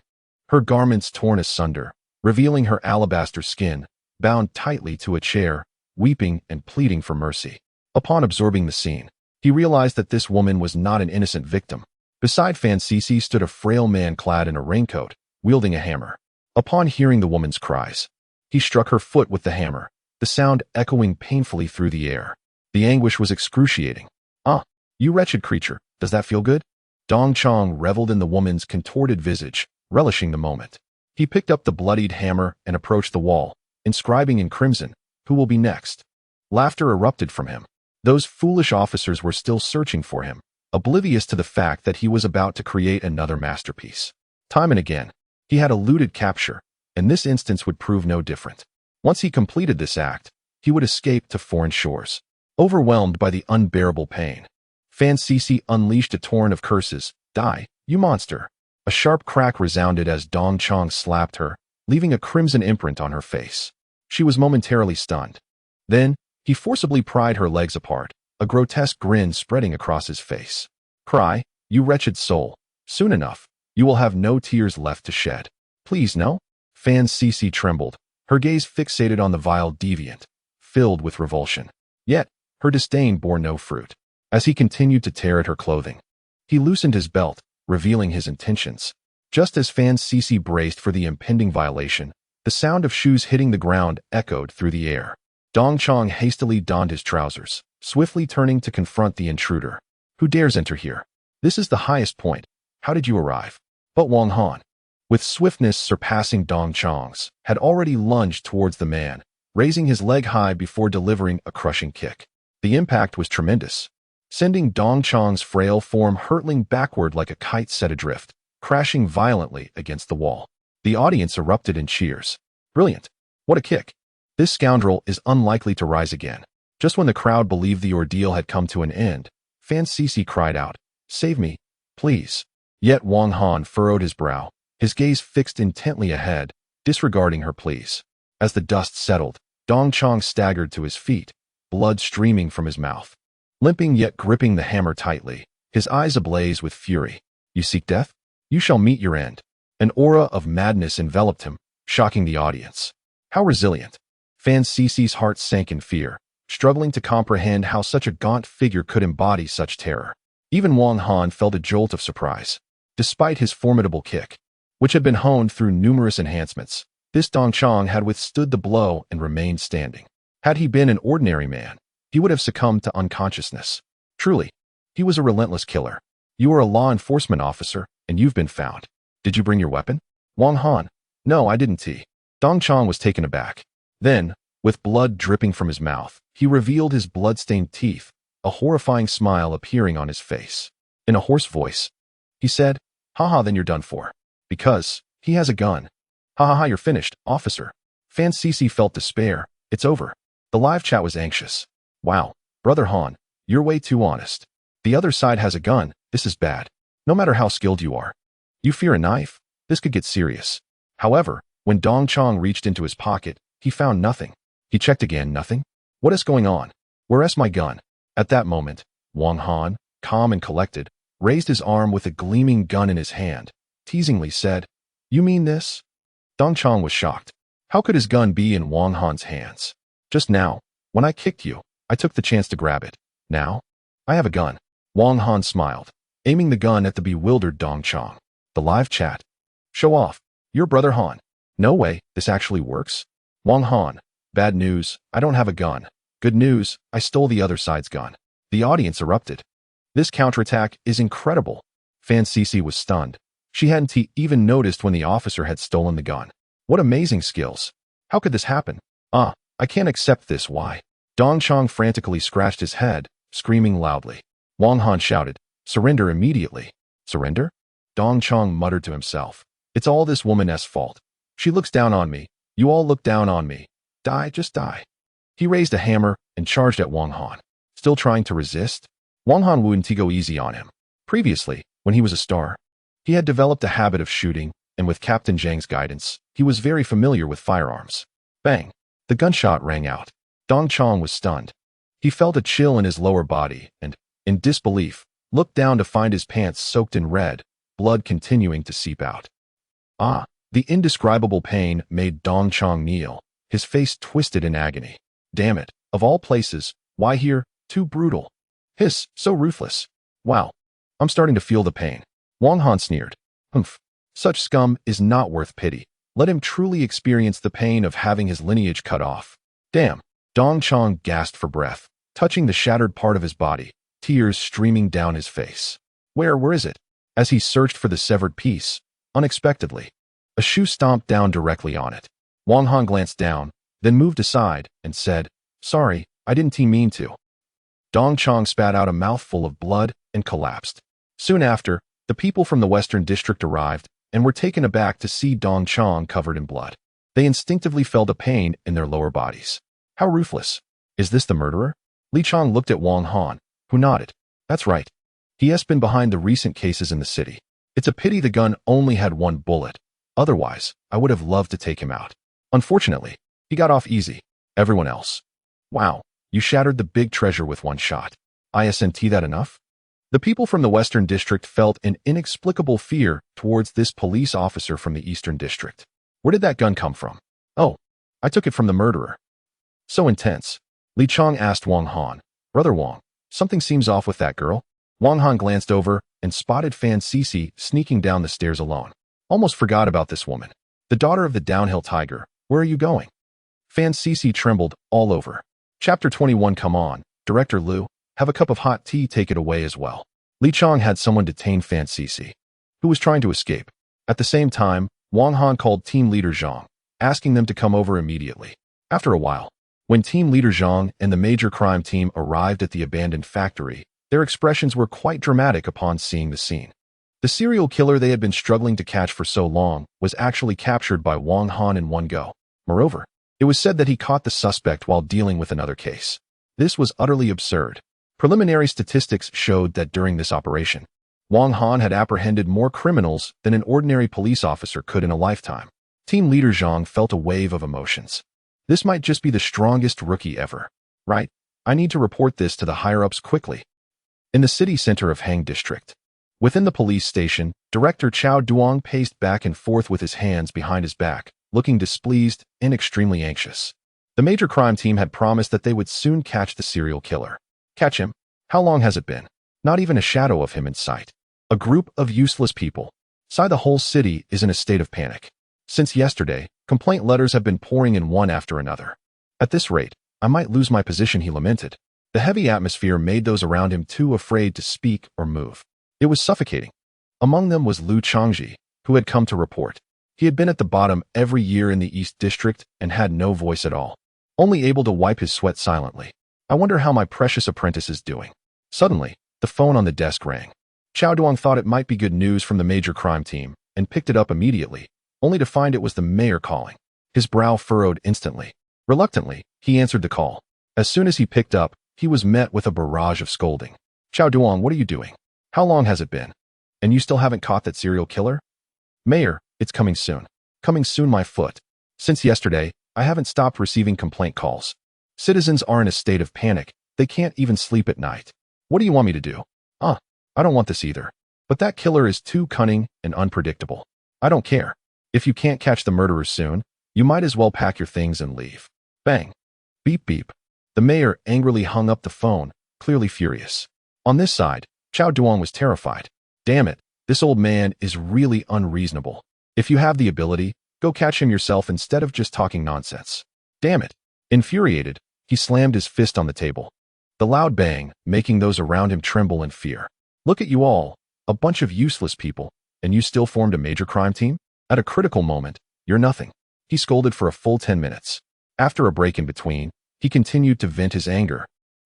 her garments torn asunder, revealing her alabaster skin, bound tightly to a chair, weeping and pleading for mercy. Upon absorbing the scene, he realized that this woman was not an innocent victim. Beside Fan Sisi stood a frail man clad in a raincoat, wielding a hammer. Upon hearing the woman's cries, he struck her foot with the hammer, the sound echoing painfully through the air. The anguish was excruciating. Ah, you wretched creature, does that feel good? Dong Chong reveled in the woman's contorted visage, relishing the moment. He picked up the bloodied hammer and approached the wall, inscribing in crimson, "Who will be next?" Laughter erupted from him. Those foolish officers were still searching for him, oblivious to the fact that he was about to create another masterpiece. Time and again, he had eluded capture, and this instance would prove no different. Once he completed this act, he would escape to foreign shores. Overwhelmed by the unbearable pain, Fan Sisi unleashed a torrent of curses. Die, you monster! A sharp crack resounded as Dong Chong slapped her, leaving a crimson imprint on her face. She was momentarily stunned. Then, he forcibly pried her legs apart, a grotesque grin spreading across his face. Cry, you wretched soul. Soon enough, you will have no tears left to shed. Please, no? Fan Sisi trembled, her gaze fixated on the vile deviant, filled with revulsion. Yet, her disdain bore no fruit. As he continued to tear at her clothing, he loosened his belt, revealing his intentions. Just as Fan Sisi braced for the impending violation, the sound of shoes hitting the ground echoed through the air. Dong Chong hastily donned his trousers, swiftly turning to confront the intruder. Who dares enter here? This is the highest point. How did you arrive? But Wang Han, with swiftness surpassing Dong Chong's, had already lunged towards the man, raising his leg high before delivering a crushing kick. The impact was tremendous, sending Dong Chong's frail form hurtling backward like a kite set adrift, crashing violently against the wall. The audience erupted in cheers. Brilliant! What a kick! This scoundrel is unlikely to rise again. Just when the crowd believed the ordeal had come to an end, Fan Sisi cried out, "Save me, please." Yet Wang Han furrowed his brow, his gaze fixed intently ahead, disregarding her pleas. As the dust settled, Dong Chong staggered to his feet, blood streaming from his mouth. Limping yet gripping the hammer tightly, his eyes ablaze with fury. You seek death? You shall meet your end. An aura of madness enveloped him, shocking the audience. How resilient! Fan Sisi's heart sank in fear, struggling to comprehend how such a gaunt figure could embody such terror. Even Wang Han felt a jolt of surprise. Despite his formidable kick, which had been honed through numerous enhancements, this Dong Chong had withstood the blow and remained standing. Had he been an ordinary man, he would have succumbed to unconsciousness. Truly, he was a relentless killer. You are a law enforcement officer, and you've been found. Did you bring your weapon? Wang Han. No, I didn't. Dong Chong was taken aback. Then, with blood dripping from his mouth, he revealed his blood-stained teeth, a horrifying smile appearing on his face. In a hoarse voice, he said, "Haha, then you're done for. Because he has a gun. Ha, you're finished, officer." Fan Sisi felt despair. It's over. The live chat was anxious. Wow, Brother Han, you're way too honest. The other side has a gun. This is bad. No matter how skilled you are. You fear a knife? This could get serious. However, when Dong Chong reached into his pocket, he found nothing. He checked again, nothing. What is going on? Where's my gun? At that moment, Wang Han, calm and collected, raised his arm with a gleaming gun in his hand, teasingly said, "You mean this?" Dong Chong was shocked. How could his gun be in Wang Han's hands? Just now, when I kicked you, I took the chance to grab it. Now, I have a gun. Wang Han smiled, aiming the gun at the bewildered Dong Chong. The live chat. Show off. Your brother Han. No way, this actually works. Wang Han. Bad news, I don't have a gun. Good news, I stole the other side's gun. The audience erupted. This counterattack is incredible. Fan Sisi was stunned, She hadn't even noticed when the officer had stolen the gun. What amazing skills. How could this happen? I can't accept this, why? Dong Chong frantically scratched his head, screaming loudly. Wang Han shouted, surrender immediately. Surrender? Dong Chong muttered to himself. It's all this woman's fault. She looks down on me. You all look down on me. Die, just die. He raised a hammer and charged at Wang Han. Still trying to resist? Wang Han wouldn't go easy on him. Previously, when he was a star, he had developed a habit of shooting, and with Captain Zhang's guidance, he was very familiar with firearms. Bang! The gunshot rang out. Dong Chong was stunned. He felt a chill in his lower body and, in disbelief, looked down to find his pants soaked in red, blood continuing to seep out. The indescribable pain made Dong Chong kneel, his face twisted in agony. Damn it, of all places, why here? Too brutal. Hiss, so ruthless. Wow. I'm starting to feel the pain. Wang Han sneered. Humph. Such scum is not worth pity. Let him truly experience the pain of having his lineage cut off. Damn. Dong Chong gasped for breath, touching the shattered part of his body, tears streaming down his face. Where is it? As he searched for the severed piece, unexpectedly, a shoe stomped down directly on it. Wang Han glanced down, then moved aside and said, sorry, I didn't mean to. Dong Chong spat out a mouthful of blood and collapsed. Soon after, the people from the Western District arrived and were taken aback to see Dong Chong covered in blood. They instinctively felt a pain in their lower bodies. How ruthless. Is this the murderer? Li Chong looked at Wang Han, who nodded. That's right. He has been behind the recent cases in the city. It's a pity the gun only had one bullet. Otherwise, I would have loved to take him out. Unfortunately, he got off easy. Everyone else. Wow, you shattered the big treasure with one shot. Isn't that enough? The people from the Western District felt an inexplicable fear towards this police officer from the Eastern District. Where did that gun come from? Oh, I took it from the murderer. So intense. Li Chong asked Wang Han. Brother Wang, something seems off with that girl. Wang Han glanced over and spotted Fan Cece sneaking down the stairs alone. Almost forgot about this woman. The daughter of the downhill tiger. Where are you going? Fan Cece trembled all over. Chapter 21. Come on, Director Liu. Have a cup of hot tea, take it away as well. Li Chong had someone detain Fan Cece, who was trying to escape. At the same time, Wang Han called Team Leader Zhang, asking them to come over immediately. After a while, when Team Leader Zhang and the major crime team arrived at the abandoned factory, their expressions were quite dramatic upon seeing the scene. The serial killer they had been struggling to catch for so long was actually captured by Wang Han in one go. Moreover, it was said that he caught the suspect while dealing with another case. This was utterly absurd. Preliminary statistics showed that during this operation, Wang Han had apprehended more criminals than an ordinary police officer could in a lifetime. Team Leader Zhang felt a wave of emotions. This might just be the strongest rookie ever. Right? I need to report this to the higher-ups quickly. In the city center of Hang District, within the police station, Director Chao Duong paced back and forth with his hands behind his back, looking displeased and extremely anxious. The major crime team had promised that they would soon catch the serial killer. Catch him? How long has it been? Not even a shadow of him in sight. A group of useless people. The whole city is in a state of panic. Since yesterday, complaint letters have been pouring in one after another. At this rate, I might lose my position, he lamented. The heavy atmosphere made those around him too afraid to speak or move. It was suffocating. Among them was Lu Changji, who had come to report. He had been at the bottom every year in the East District and had no voice at all, only able to wipe his sweat silently. I wonder how my precious apprentice is doing. Suddenly, the phone on the desk rang. Chao Duong thought it might be good news from the major crime team and picked it up immediately, only to find it was the mayor calling. His brow furrowed instantly. Reluctantly, he answered the call. As soon as he picked up, he was met with a barrage of scolding. Chao Duong, what are you doing? How long has it been? And you still haven't caught that serial killer? Mayor, it's coming soon. Coming soon, my foot. Since yesterday, I haven't stopped receiving complaint calls. Citizens are in a state of panic. They can't even sleep at night. What do you want me to do? I don't want this either. But that killer is too cunning and unpredictable. I don't care. If you can't catch the murderer soon, you might as well pack your things and leave. Bang. Beep beep. The mayor angrily hung up the phone, clearly furious. On this side, Chao Duong was terrified. Damn it, this old man is really unreasonable. If you have the ability, go catch him yourself instead of just talking nonsense. Damn it. Infuriated, he slammed his fist on the table. The loud bang, making those around him tremble in fear. Look at you all, a bunch of useless people. And you still formed a major crime team? At a critical moment, you're nothing. He scolded for a full 10 minutes. After a break in between, he continued to vent his anger,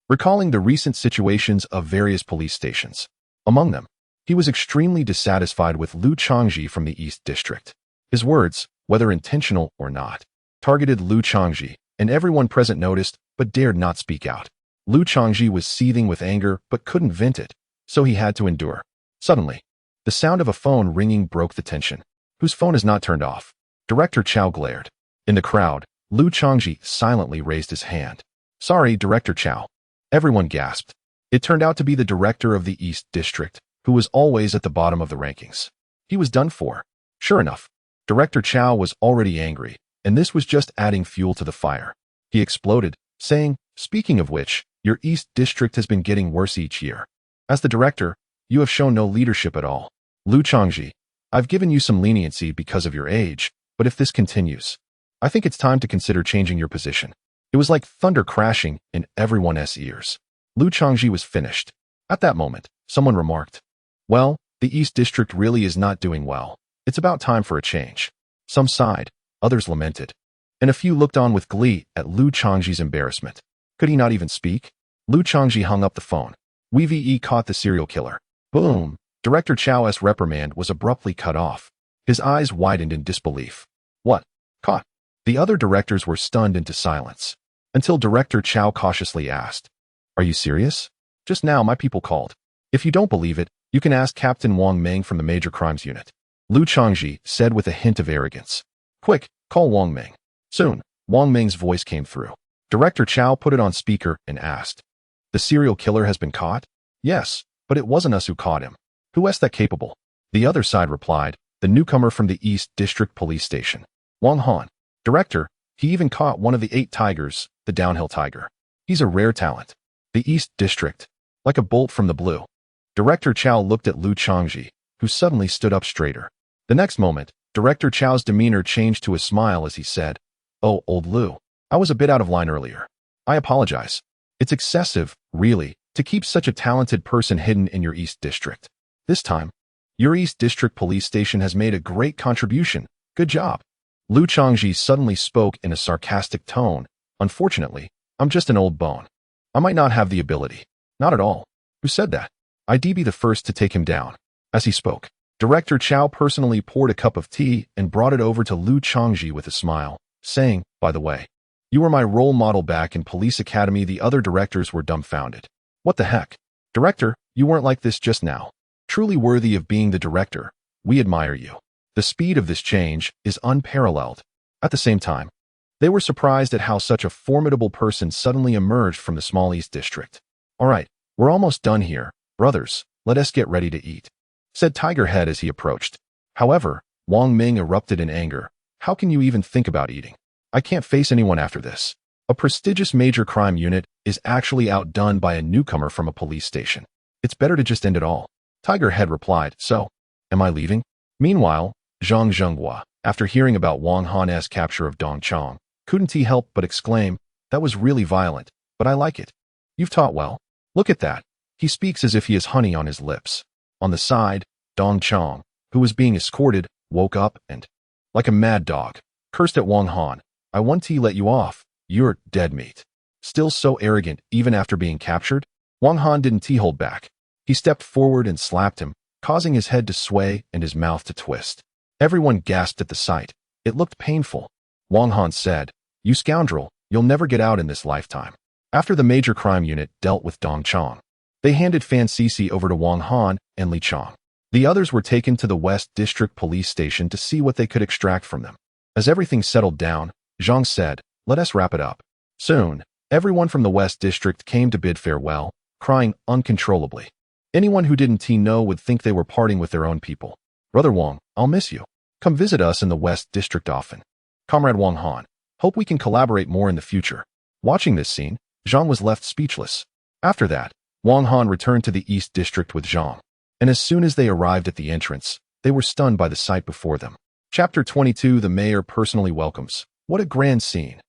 recalling the recent situations of various police stations. Among them, he was extremely dissatisfied with Liu Changji from the East District. His words, whether intentional or not, targeted Liu Changji, and everyone present noticed but dared not speak out. Liu Changji was seething with anger but couldn't vent it, so he had to endure. Suddenly, the sound of a phone ringing broke the tension. Whose phone is not turned off? Director Chow glared. In the crowd, Liu Changji silently raised his hand. Sorry, Director Chow. Everyone gasped. It turned out to be the director of the East District, who was always at the bottom of the rankings. He was done for. Sure enough, Director Chow was already angry, and this was just adding fuel to the fire. He exploded, saying, speaking of which, your East District has been getting worse each year. As the director, you have shown no leadership at all. Liu Changji, I've given you some leniency because of your age, but if this continues, I think it's time to consider changing your position. It was like thunder crashing in everyone's ears. Liu Changji was finished. At that moment, someone remarked, well, the East District really is not doing well. It's about time for a change. Some sighed, others lamented, and a few looked on with glee at Liu Changji's embarrassment. Could he not even speak? Liu Changji hung up the phone. WVE caught the serial killer. Boom! Director Chow's reprimand was abruptly cut off. His eyes widened in disbelief. What? Caught? The other directors were stunned into silence, until Director Chow cautiously asked, are you serious? Just now my people called. If you don't believe it, you can ask Captain Wang Meng from the Major Crimes Unit. Liu Changji said with a hint of arrogance. Quick, call Wang Meng. Soon, Wang Meng's voice came through. Director Chow put it on speaker and asked, the serial killer has been caught? Yes, but it wasn't us who caught him. Who is that capable? The other side replied, the newcomer from the East District Police Station. Wang Han. Director, he even caught one of the 8 tigers, the downhill tiger. He's a rare talent. The East District. Like a bolt from the blue. Director Chow looked at Liu Changji, who suddenly stood up straighter. The next moment, Director Chow's demeanor changed to a smile as he said, oh, old Liu, I was a bit out of line earlier. I apologize. It's excessive, really, to keep such a talented person hidden in your East District. This time, your East District Police Station has made a great contribution. Good job. Liu Changji suddenly spoke in a sarcastic tone. Unfortunately, I'm just an old bone. I might not have the ability. Not at all. Who said that? I'd be the first to take him down. As he spoke, Director Chow personally poured a cup of tea and brought it over to Liu Changji with a smile, saying, by the way, you were my role model back in Police Academy. The other directors were dumbfounded. What the heck? Director, you weren't like this just now. Truly worthy of being the director. We admire you. The speed of this change is unparalleled. At the same time, they were surprised at how such a formidable person suddenly emerged from the small East District. All right, we're almost done here. Brothers, let us get ready to eat, said Tigerhead as he approached. However, Wang Ming erupted in anger. How can you even think about eating? I can't face anyone after this. A prestigious major crime unit is actually outdone by a newcomer from a police station. It's better to just end it all. Tigerhead replied, so, am I leaving? Meanwhile, Zhang Zhenghua, after hearing about Wang Han's capture of Dong Chong, couldn't he help but exclaim, that was really violent, but I like it. You've taught well. Look at that. He speaks as if he has honey on his lips. On the side, Dong Chong, who was being escorted, woke up and, like a mad dog, cursed at Wang Han. I want to let you off. You're dead meat. Still so arrogant even after being captured? Wang Han didn't hold back. He stepped forward and slapped him, causing his head to sway and his mouth to twist. Everyone gasped at the sight. It looked painful. Wang Han said, you scoundrel, you'll never get out in this lifetime. After the major crime unit dealt with Dong Chong, they handed Fan Sisi over to Wang Han and Li Chong. The others were taken to the West District Police Station to see what they could extract from them. As everything settled down, Zhang said, let us wrap it up. Soon, everyone from the West District came to bid farewell, crying uncontrollably. Anyone who didn't know would think they were parting with their own people. Brother Wang, I'll miss you. Come visit us in the West District often. Comrade Wang Han, hope we can collaborate more in the future. Watching this scene, Zhang was left speechless. After that, Wang Han returned to the East District with Zhang, and as soon as they arrived at the entrance, they were stunned by the sight before them. Chapter 22. The Mayor personally welcomes. What a grand scene.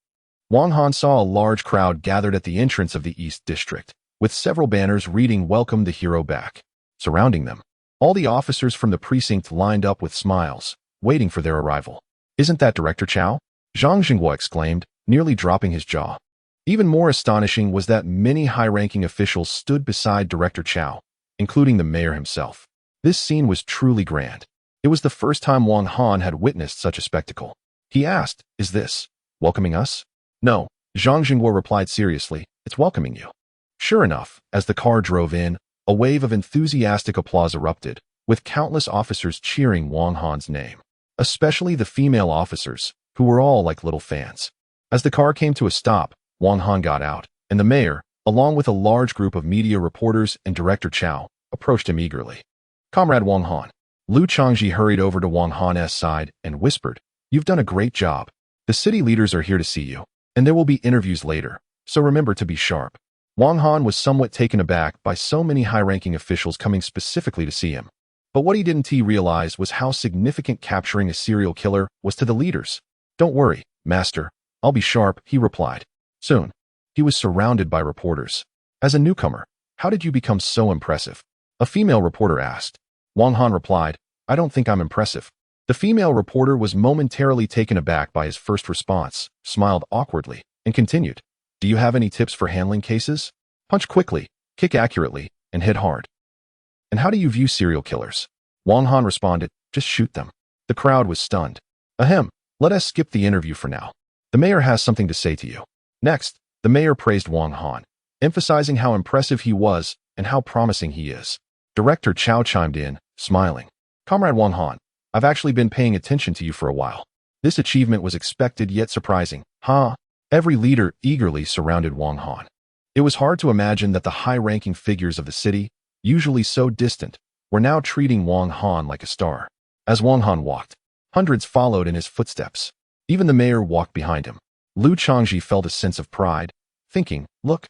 Wang Han saw a large crowd gathered at the entrance of the East District, with several banners reading Welcome the Hero Back. Surrounding them, All the officers from the precinct lined up with smiles, waiting for their arrival. "Isn't that Director Chow?" Zhang Jinghua exclaimed, nearly dropping his jaw. Even more astonishing was that many high-ranking officials stood beside Director Chow, including the mayor himself. This scene was truly grand. It was the first time Wang Han had witnessed such a spectacle. He asked, "Is this welcoming us?" "No," Zhang Jinghua replied seriously, "it's welcoming you." Sure enough, as the car drove in, a wave of enthusiastic applause erupted, with countless officers cheering Wang Han's name, especially the female officers, who were all like little fans. As the car came to a stop, Wang Han got out, and the mayor, along with a large group of media reporters and Director Chow, approached him eagerly. "Comrade Wang Han." Lu Changji hurried over to Wang Han's side and whispered, "You've done a great job. The city leaders are here to see you, and there will be interviews later, so remember to be sharp." Wang Han was somewhat taken aback by so many high-ranking officials coming specifically to see him. But what he didn't realize was how significant capturing a serial killer was to the leaders. "Don't worry, Master. I'll be sharp," he replied. Soon, he was surrounded by reporters. "As a newcomer, how did you become so impressive?" a female reporter asked. Wang Han replied, "I don't think I'm impressive." The female reporter was momentarily taken aback by his first response, smiled awkwardly, and continued, "Do you have any tips for handling cases? Punch quickly, kick accurately, and hit hard." "And how do you view serial killers?" Wang Han responded, "Just shoot them." The crowd was stunned. "Ahem, let us skip the interview for now. The mayor has something to say to you." Next, the mayor praised Wang Han, emphasizing how impressive he was and how promising he is. Director Chow chimed in, smiling. "Comrade Wang Han, I've actually been paying attention to you for a while. This achievement was expected yet surprising, huh?" Every leader eagerly surrounded Wang Han. It was hard to imagine that the high-ranking figures of the city, usually so distant, were now treating Wang Han like a star. As Wang Han walked, hundreds followed in his footsteps. Even the mayor walked behind him. Lu Changji felt a sense of pride, thinking, "Look,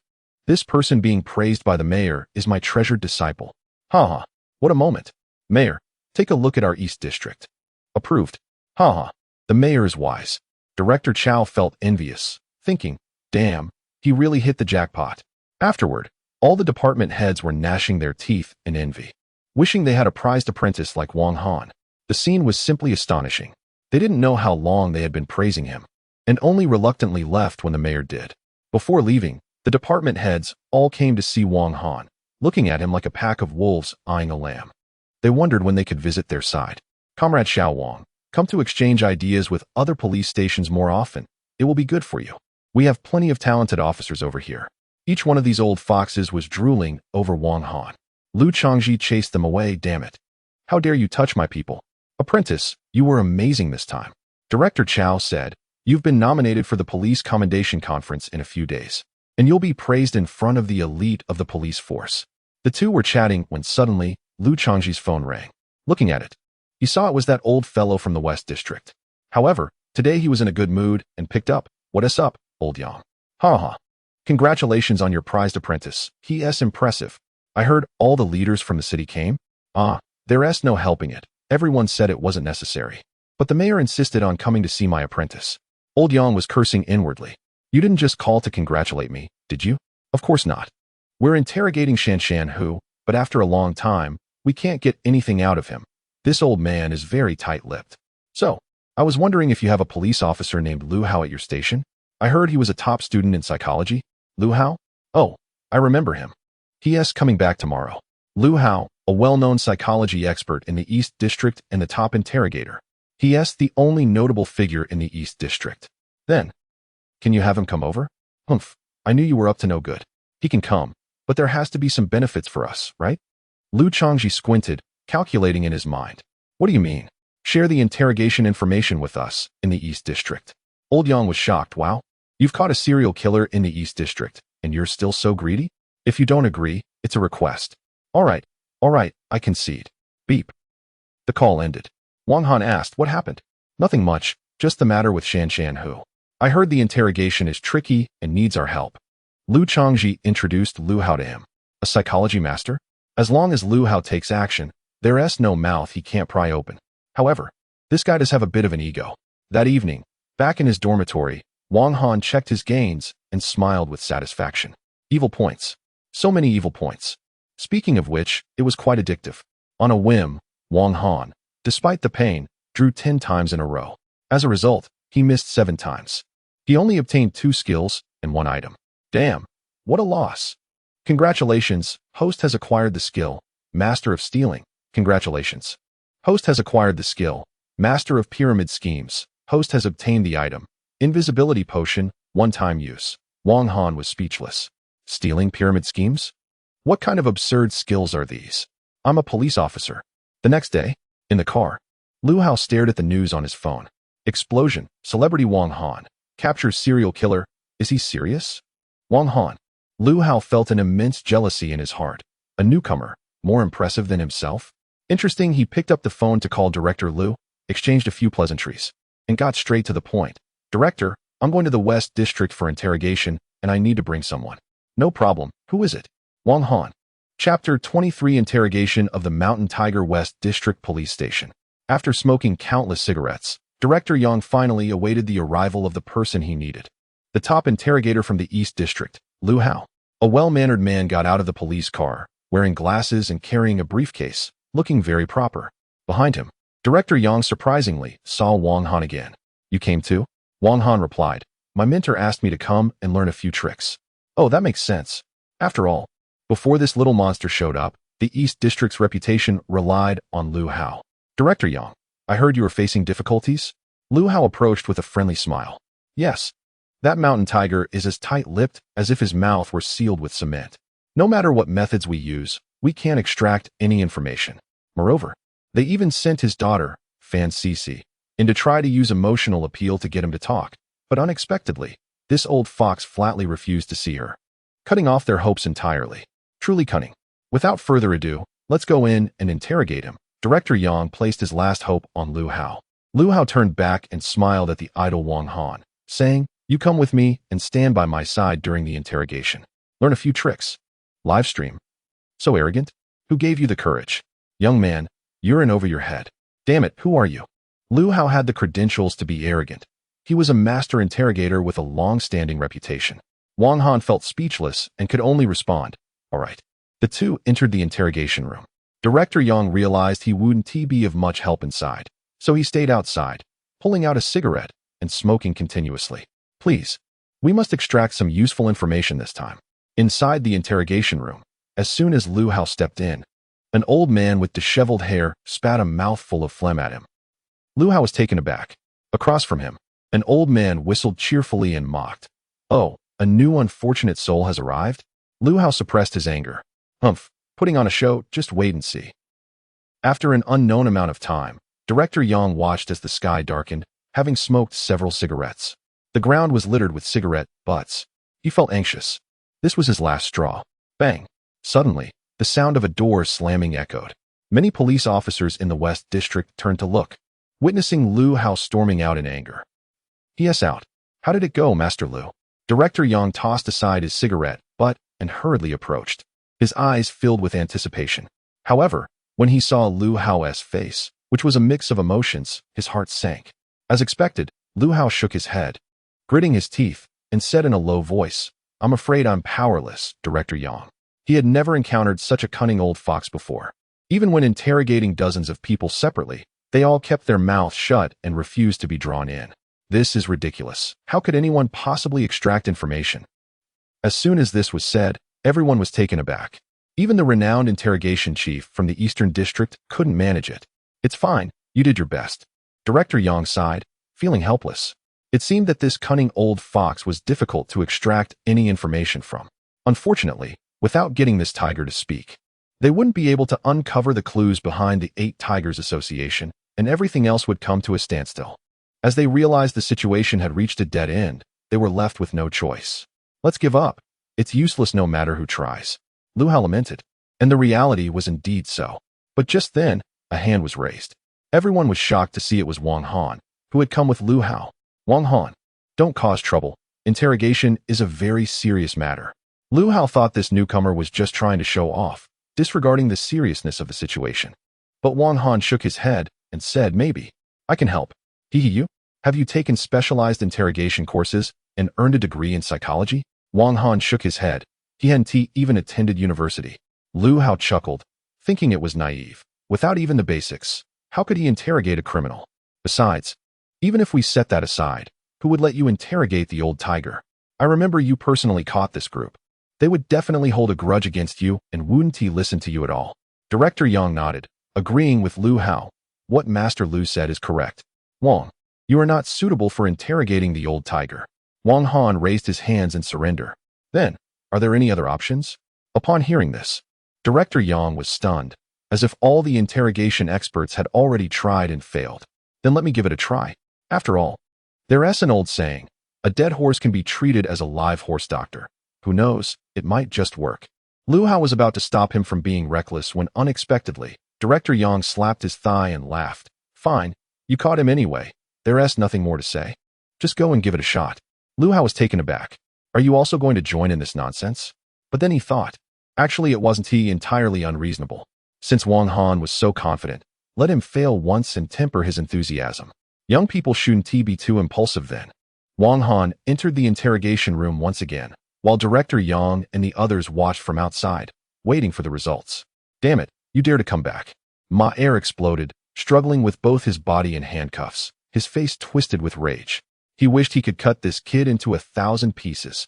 this person being praised by the mayor is my treasured disciple. Haha, what a moment. Mayor, take a look at our East District." "Approved." Haha, the mayor is wise. Director Chow felt envious, thinking, "Damn, he really hit the jackpot." Afterward, all the department heads were gnashing their teeth in envy, wishing they had a prized apprentice like Wang Han. The scene was simply astonishing. They didn't know how long they had been praising him, and only reluctantly left when the mayor did. Before leaving, the department heads all came to see Wang Han, looking at him like a pack of wolves eyeing a lamb. They wondered when they could visit their side. "Comrade Xiao Wang, come to exchange ideas with other police stations more often. It will be good for you. We have plenty of talented officers over here." Each one of these old foxes was drooling over Wang Han. Lu Changji chased them away, "Damn it. How dare you touch my people?" "Apprentice, you were amazing this time." Director Chow said, "You've been nominated for the Police Commendation Conference in a few days, and you'll be praised in front of the elite of the police force." The two were chatting when suddenly, Lu Changji's phone rang. Looking at it, he saw it was that old fellow from the West District. However, today he was in a good mood and picked up, "What's up, old Yang?" "Haha. Congratulations on your prized apprentice. He's impressive. I heard all the leaders from the city came." "Ah, there's no helping it. Everyone said it wasn't necessary. But the mayor insisted on coming to see my apprentice." Old Yang was cursing inwardly. "You didn't just call to congratulate me, did you?" "Of course not. We're interrogating Shan Hu, but after a long time, we can't get anything out of him. This old man is very tight-lipped. So, I was wondering if you have a police officer named Lu Hao at your station? I heard he was a top student in psychology." "Lu Hao? Oh, I remember him. He's coming back tomorrow." Lu Hao, a well-known psychology expert in the East District and the top interrogator. He's the only notable figure in the East District. "Then, can you have him come over?" "Humph, I knew you were up to no good. He can come, but there has to be some benefits for us, right?" Lu Changji squinted, calculating in his mind. "What do you mean?" "Share the interrogation information with us in the East District." Old Yang was shocked. "Wow, you've caught a serial killer in the East District, and you're still so greedy? If you don't agree, it's a request." All right, I concede." Beep. The call ended. Wang Han asked, "What happened?" "Nothing much, just the matter with Shan Hu. I heard the interrogation is tricky and needs our help." Lu Changji introduced Lu Hao to him. "A psychology master? As long as Lu Hao takes action, there's no mouth he can't pry open. However, this guy does have a bit of an ego." That evening, back in his dormitory, Wang Han checked his gains and smiled with satisfaction. Evil points. So many evil points. Speaking of which, it was quite addictive. On a whim, Wang Han, despite the pain, drew 10 times in a row. As a result, he missed 7 times. He only obtained 2 skills and 1 item. Damn, what a loss. Congratulations, host has acquired the skill, Master of Stealing. Congratulations. Host has acquired the skill, Master of Pyramid Schemes. Host has obtained the item, Invisibility Potion, one-time use. Wang Han was speechless. Stealing pyramid schemes? What kind of absurd skills are these? I'm a police officer. The next day, in the car, Lu Hao stared at the news on his phone. Explosion, celebrity Wang Han captures serial killer. Is he serious? Wang Han. Lu Hao felt an immense jealousy in his heart. A newcomer, more impressive than himself? Interesting. He picked up the phone to call Director Lu, exchanged a few pleasantries, and got straight to the point. Director, I'm going to the West District for interrogation, and I need to bring someone. No problem. Who is it? Wang Han. Chapter 23 Interrogation of the Mountain Tiger West District Police Station. After smoking countless cigarettes, Director Yang finally awaited the arrival of the person he needed. The top interrogator from the East District, Lu Hao. A well-mannered man got out of the police car, wearing glasses and carrying a briefcase, looking very proper. Behind him, Director Yang surprisingly saw Wang Han again. You came too? Wang Han replied. My mentor asked me to come and learn a few tricks. Oh, that makes sense. After all, before this little monster showed up, the East District's reputation relied on Lu Hao. Director Yang, I heard you were facing difficulties? Lu Hao approached with a friendly smile. Yes. That mountain tiger is as tight-lipped as if his mouth were sealed with cement. No matter what methods we use, we can't extract any information. Moreover, they even sent his daughter, Fan Cici, in to try to use emotional appeal to get him to talk, but unexpectedly, this old fox flatly refused to see her, cutting off their hopes entirely. Truly cunning. Without further ado, let's go in and interrogate him. Director Yang placed his last hope on Lu Hao. Lu Hao turned back and smiled at the idle Wang Han, saying, You come with me and stand by my side during the interrogation. Learn a few tricks. Livestream. So arrogant? Who gave you the courage? Young man, you're in over your head. Damn it, who are you? Lu Hao had the credentials to be arrogant. He was a master interrogator with a long-standing reputation. Wang Han felt speechless and could only respond, All right. The two entered the interrogation room. Director Yang realized he wouldn't be of much help inside, so he stayed outside, pulling out a cigarette and smoking continuously. Please, we must extract some useful information this time. Inside the interrogation room, as soon as Lu Hao stepped in, an old man with disheveled hair spat a mouthful of phlegm at him. Lu Hao was taken aback. Across from him, an old man whistled cheerfully and mocked. Oh, a new unfortunate soul has arrived? Lu Hao suppressed his anger. Humph, putting on a show, just wait and see. After an unknown amount of time, Director Yang watched as the sky darkened, having smoked several cigarettes. The ground was littered with cigarette butts. He felt anxious. This was his last straw. Bang! Suddenly, the sound of a door slamming echoed. Many police officers in the West District turned to look, witnessing Lu Hao storming out in anger. Yes, out. How did it go, Master Lu? Director Yang tossed aside his cigarette butt and hurriedly approached, his eyes filled with anticipation. However, when he saw Lu Hao's face, which was a mix of emotions, his heart sank. As expected, Lu Hao shook his head, gritting his teeth, and said in a low voice, I'm afraid I'm powerless, Director Yang. He had never encountered such a cunning old fox before. Even when interrogating dozens of people separately, they all kept their mouths shut and refused to be drawn in. This is ridiculous. How could anyone possibly extract information? As soon as this was said, everyone was taken aback. Even the renowned interrogation chief from the Eastern District couldn't manage it. It's fine, you did your best. Director Yang sighed, feeling helpless. It seemed that this cunning old fox was difficult to extract any information from. Unfortunately, without getting this tiger to speak, they wouldn't be able to uncover the clues behind the 8 Tigers Association, and everything else would come to a standstill. As they realized the situation had reached a dead end, they were left with no choice. Let's give up. It's useless no matter who tries. Lu Hao lamented, and the reality was indeed so. But just then, a hand was raised. Everyone was shocked to see it was Wang Han, who had come with Lu Hao. Wang Han, don't cause trouble. Interrogation is a very serious matter. Lu Hao thought this newcomer was just trying to show off, disregarding the seriousness of the situation. But Wang Han shook his head and said, Maybe. I can help. You? Have you taken specialized interrogation courses and earned a degree in psychology? Wang Han shook his head. He hadn't even attended university. Lu Hao chuckled, thinking it was naive. Without even the basics, how could he interrogate a criminal? Besides, even if we set that aside, who would let you interrogate the old tiger? I remember you personally caught this group. They would definitely hold a grudge against you and wouldn't listen to you at all. Director Yang nodded, agreeing with Lu Hao. What Master Lu said is correct. Wang, you are not suitable for interrogating the old tiger. Wang Han raised his hands in surrender. Then, are there any other options? Upon hearing this, Director Yang was stunned, as if all the interrogation experts had already tried and failed. Then let me give it a try. After all, there's an old saying, a dead horse can be treated as a live horse doctor. Who knows, it might just work. Lu Hao was about to stop him from being reckless when unexpectedly, Director Yang slapped his thigh and laughed. Fine, you caught him anyway. There's nothing more to say. Just go and give it a shot. Lu Hao was taken aback. Are you also going to join in this nonsense? But then he thought, actually it wasn't entirely unreasonable. Since Wang Han was so confident, let him fail once and temper his enthusiasm. Young people shouldn't be too impulsive then. Wang Han entered the interrogation room once again, while Director Yang and the others watched from outside, waiting for the results. Damn it, you dare to come back. Ma Er exploded, struggling with both his body and handcuffs, his face twisted with rage. He wished he could cut this kid into 1,000 pieces.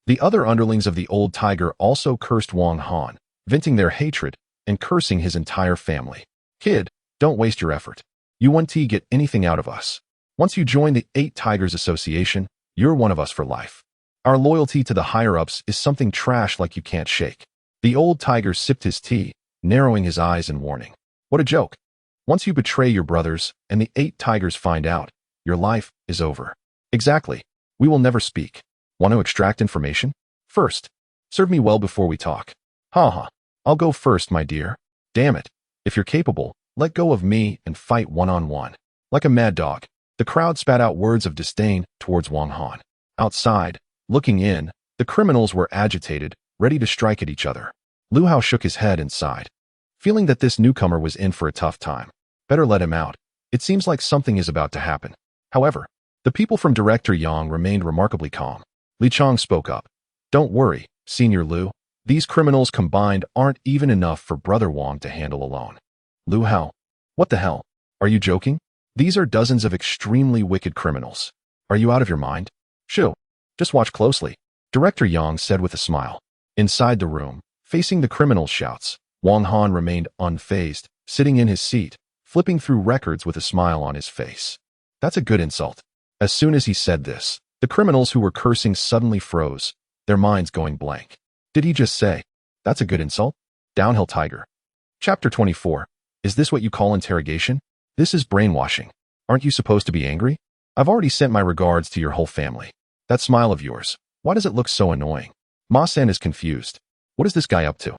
The other underlings of the old tiger also cursed Wang Han, venting their hatred and cursing his entire family. Kid, don't waste your effort. You won't get anything out of us. Once you join the 8 Tigers Association, you're one of us for life. Our loyalty to the higher-ups is something trash like you can't shake. The old tiger sipped his tea, narrowing his eyes in warning. What a joke. Once you betray your brothers and the 8 tigers find out, your life is over. Exactly. We will never speak. Want to extract information? First, serve me well before we talk. Ha. I'll go first, my dear. Damn it. If you're capable, let go of me and fight one-on-one. Like a mad dog, the crowd spat out words of disdain towards Wang Han. Outside, looking in, the criminals were agitated, ready to strike at each other. Lu Hao shook his head and sighed, feeling that this newcomer was in for a tough time. Better let him out. It seems like something is about to happen. However, the people from Director Yang remained remarkably calm. Li Chong spoke up. Don't worry, Senior Lu. These criminals combined aren't even enough for Brother Wang to handle alone. Lu Hao, what the hell? Are you joking? These are dozens of extremely wicked criminals. Are you out of your mind? Shoo. Just watch closely, Director Yang said with a smile. Inside the room, facing the criminals' shouts, Wang Han remained unfazed, sitting in his seat, flipping through records with a smile on his face. That's a good insult. As soon as he said this, the criminals who were cursing suddenly froze, their minds going blank. Did he just say, that's a good insult? Downhill Tiger. Chapter 24. Is this what you call interrogation? This is brainwashing. Aren't you supposed to be angry? I've already sent my regards to your whole family. That smile of yours, why does it look so annoying? Ma-san is confused. What is this guy up to?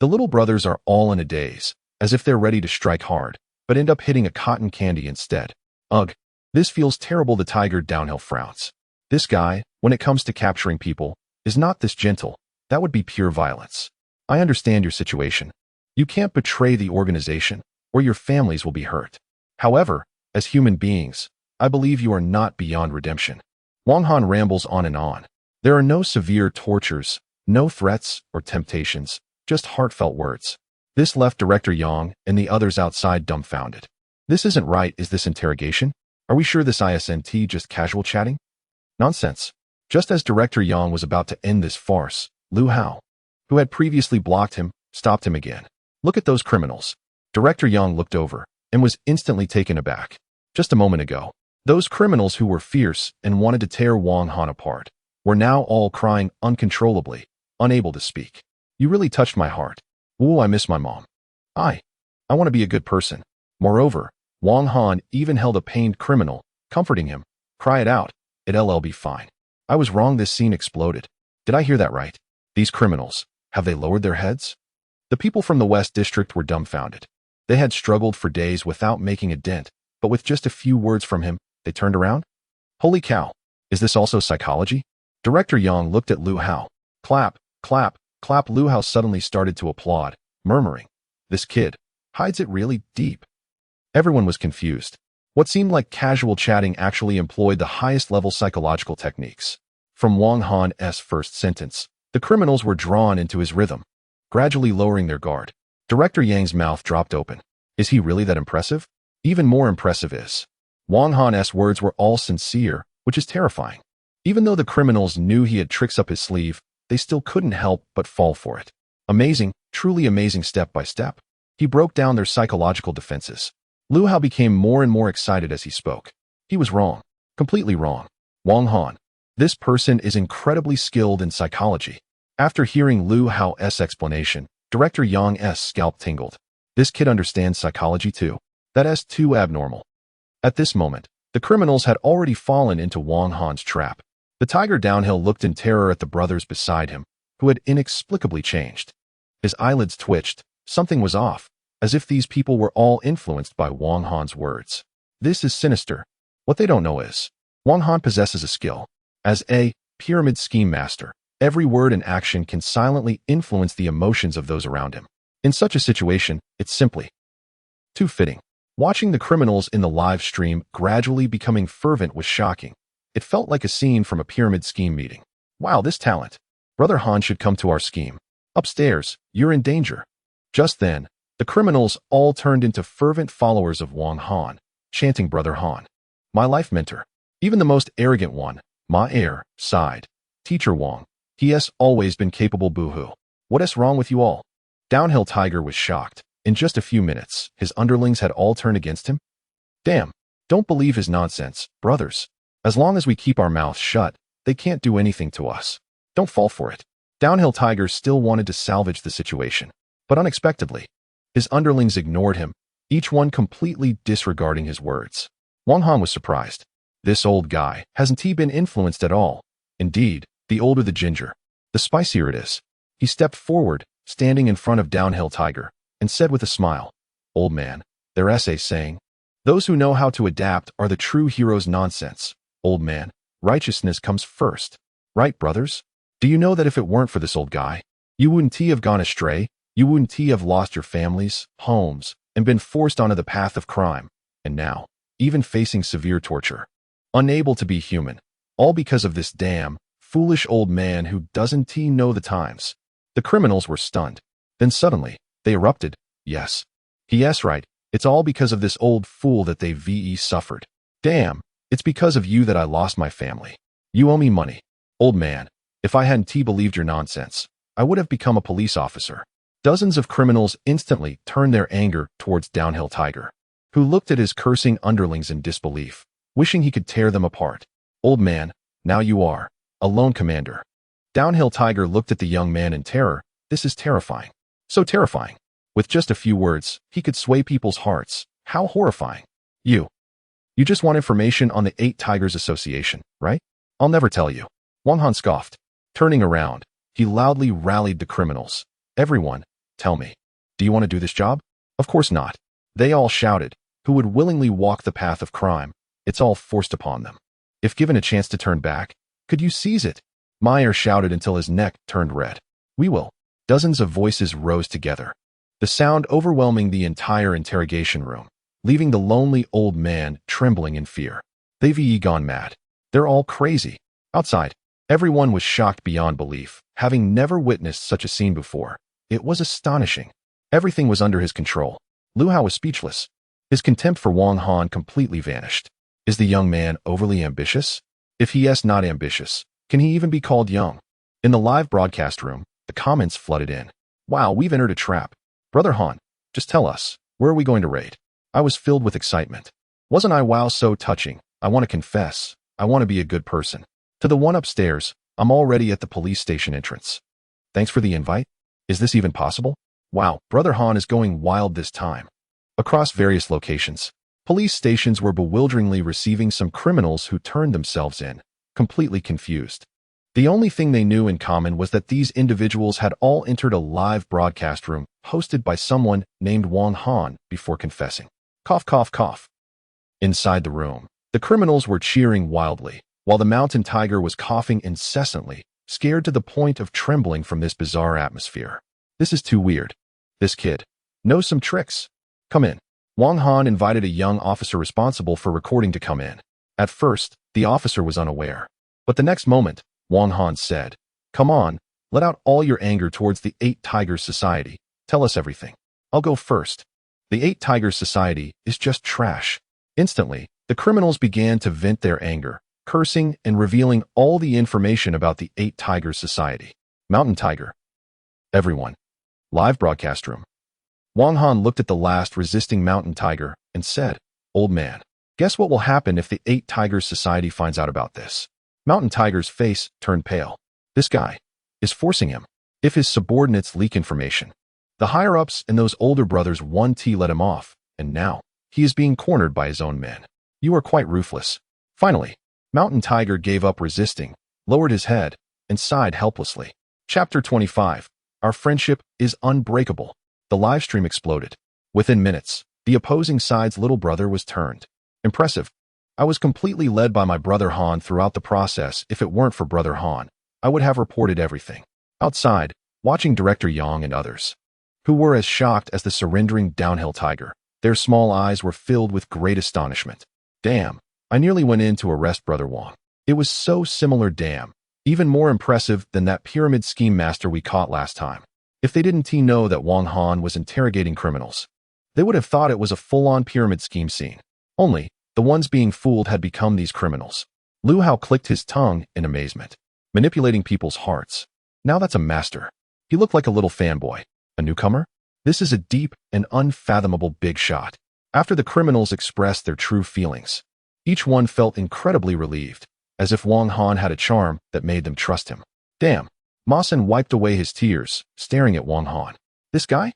The little brothers are all in a daze, as if they're ready to strike hard, but end up hitting a cotton candy instead. Ugh, this feels terrible. The tiger downhill frowns. This guy, when it comes to capturing people, is not this gentle. That would be pure violence. I understand your situation. You can't betray the organization, or your families will be hurt. However, as human beings, I believe you are not beyond redemption. Wang Han rambles on and on. There are no severe tortures, no threats or temptations, just heartfelt words. This left Director Yang and the others outside dumbfounded. This isn't right. Is this interrogation? Are we sure this isn't just casual chatting? Nonsense. Just as Director Yang was about to end this farce, Lu Hao, who had previously blocked him, stopped him again. Look at those criminals. Director Yang looked over and was instantly taken aback. Just a moment ago, those criminals who were fierce and wanted to tear Wang Han apart were now all crying uncontrollably, unable to speak. You really touched my heart. Ooh, I miss my mom. I want to be a good person. Moreover, Wang Han even held a pained criminal, comforting him. Cry it out. It'll be fine. I was wrong. This scene exploded. Did I hear that right? These criminals, have they lowered their heads? The people from the West District were dumbfounded. They had struggled for days without making a dent, but with just a few words from him, they turned around? Holy cow. Is this also psychology? Director Yang looked at Lu Hao. Clap, clap, clap. Lu Hao suddenly started to applaud, murmuring, this kid hides it really deep. Everyone was confused. What seemed like casual chatting actually employed the highest level psychological techniques. From Wang Han's first sentence, the criminals were drawn into his rhythm, gradually lowering their guard. Director Yang's mouth dropped open. Is he really that impressive? Even more impressive is Wang Han's words were all sincere, which is terrifying. Even though the criminals knew he had tricks up his sleeve, they still couldn't help but fall for it. Amazing, truly amazing step by step. He broke down their psychological defenses. Lu Hao became more and more excited as he spoke. He was wrong. Completely wrong. Wang Han. This person is incredibly skilled in psychology. After hearing Lu Hao's explanation, Director Yang's scalp tingled. This kid understands psychology too. That's too abnormal. At this moment, the criminals had already fallen into Wang Han's trap. The tiger downhill looked in terror at the brothers beside him, who had inexplicably changed. His eyelids twitched. Something was off, as if these people were all influenced by Wang Han's words. This is sinister. What they don't know is, Wang Han possesses a skill. As a pyramid scheme master, every word and action can silently influence the emotions of those around him. In such a situation, it's simply too fitting. Watching the criminals in the live stream gradually becoming fervent was shocking. It felt like a scene from a pyramid scheme meeting. Wow, this talent. Brother Han should come to our scheme. Upstairs, you're in danger. Just then, the criminals all turned into fervent followers of Wang Han, chanting Brother Han. My life mentor. Even the most arrogant one, Ma Er, sighed. Teacher Wang. He has always been capable boo-hoo. What is wrong with you all? Downhill Tiger was shocked. In just a few minutes, his underlings had all turned against him. Damn, don't believe his nonsense, brothers. As long as we keep our mouths shut, they can't do anything to us. Don't fall for it. Downhill Tiger still wanted to salvage the situation, but unexpectedly, his underlings ignored him, each one completely disregarding his words. Wang Han was surprised. This old guy, hasn't he been influenced at all? Indeed, the older the ginger, the spicier it is. He stepped forward, standing in front of Downhill Tiger, and said with a smile, Old man, their essay saying, those who know how to adapt are the true heroes. Nonsense. Old man, righteousness comes first. Right, brothers? Do you know that if it weren't for this old guy, you wouldn't have gone astray, you wouldn't have lost your families, homes, and been forced onto the path of crime, and now, even facing severe torture. Unable to be human, all because of this damn, foolish old man who doesn't know the times. The criminals were stunned. Then suddenly, they erupted. Yes. Yes, right. It's all because of this old fool that they suffered. Damn, it's because of you that I lost my family. You owe me money. Old man, if I hadn't believed your nonsense, I would have become a police officer. Dozens of criminals instantly turned their anger towards Downhill Tiger, who looked at his cursing underlings in disbelief, wishing he could tear them apart. Old man, now you are a lone commander. Downhill Tiger looked at the young man in terror. This is terrifying. So terrifying. With just a few words, he could sway people's hearts. How horrifying. You just want information on the 8 Tigers Association, right? I'll never tell you. Wang Han scoffed. Turning around, he loudly rallied the criminals. Everyone, tell me. Do you want to do this job? Of course not. They all shouted. Who would willingly walk the path of crime? It's all forced upon them. If given a chance to turn back, could you seize it? Meyer shouted until his neck turned red. We will. Dozens of voices rose together, the sound overwhelming the entire interrogation room, leaving the lonely old man trembling in fear. They've gone mad. They're all crazy. Outside, everyone was shocked beyond belief, having never witnessed such a scene before. It was astonishing. Everything was under his control. Lu Hao was speechless. His contempt for Wang Han completely vanished. Is the young man overly ambitious? If he is not ambitious, can he even be called young? In the live broadcast room, the comments flooded in. Wow, we've entered a trap. Brother Han, just tell us, where are we going to raid? I was filled with excitement. Wasn't I wow so touching? I want to confess. I want to be a good person. To the one upstairs, I'm already at the police station entrance. Thanks for the invite. Is this even possible? Wow, Brother Han is going wild this time. Across various locations, police stations were bewilderingly receiving some criminals who turned themselves in, completely confused. The only thing they knew in common was that these individuals had all entered a live broadcast room hosted by someone named Wang Han before confessing. Cough, cough, cough. Inside the room, the criminals were cheering wildly, while the mountain tiger was coughing incessantly, scared to the point of trembling from this bizarre atmosphere. This is too weird. This kid knows some tricks. Come in. Wang Han invited a young officer responsible for recording to come in. At first, the officer was unaware, but the next moment, Wang Han said, Come on, let out all your anger towards the 8 Tigers Society. Tell us everything. I'll go first. The Eight Tigers Society is just trash. Instantly, the criminals began to vent their anger, cursing and revealing all the information about the Eight Tigers Society. Mountain Tiger. Everyone. Live broadcast room. Wang Han looked at the last resisting Mountain Tiger and said, "Old man, guess what will happen if the Eight Tigers Society finds out about this?" Mountain Tiger's face turned pale. This guy is forcing him. If his subordinates leak information, the higher-ups and those older brothers 1T let him off, and now he is being cornered by his own men. You are quite ruthless. Finally, Mountain Tiger gave up resisting, lowered his head, and sighed helplessly. Chapter 25. Our friendship is unbreakable. The live stream exploded. Within minutes, the opposing side's little brother was turned. Impressive. I was completely led by my brother Han throughout the process. If it weren't for brother Han, I would have reported everything. Outside, watching Director Yang and others, who were as shocked as the surrendering downhill tiger, their small eyes were filled with great astonishment. Damn, I nearly went in to arrest Brother Wang. It was so similar, damn. Even more impressive than that pyramid scheme master we caught last time. If they didn't know that Wang Han was interrogating criminals, they would have thought it was a full-on pyramid scheme scene. Only, the ones being fooled had become these criminals. Lu Hao clicked his tongue in amazement. Manipulating people's hearts. Now that's a master. He looked like a little fanboy. A newcomer? This is a deep and unfathomable big shot. After the criminals expressed their true feelings, each one felt incredibly relieved, as if Wang Han had a charm that made them trust him. Damn. Ma Sen wiped away his tears, staring at Wang Han. This guy?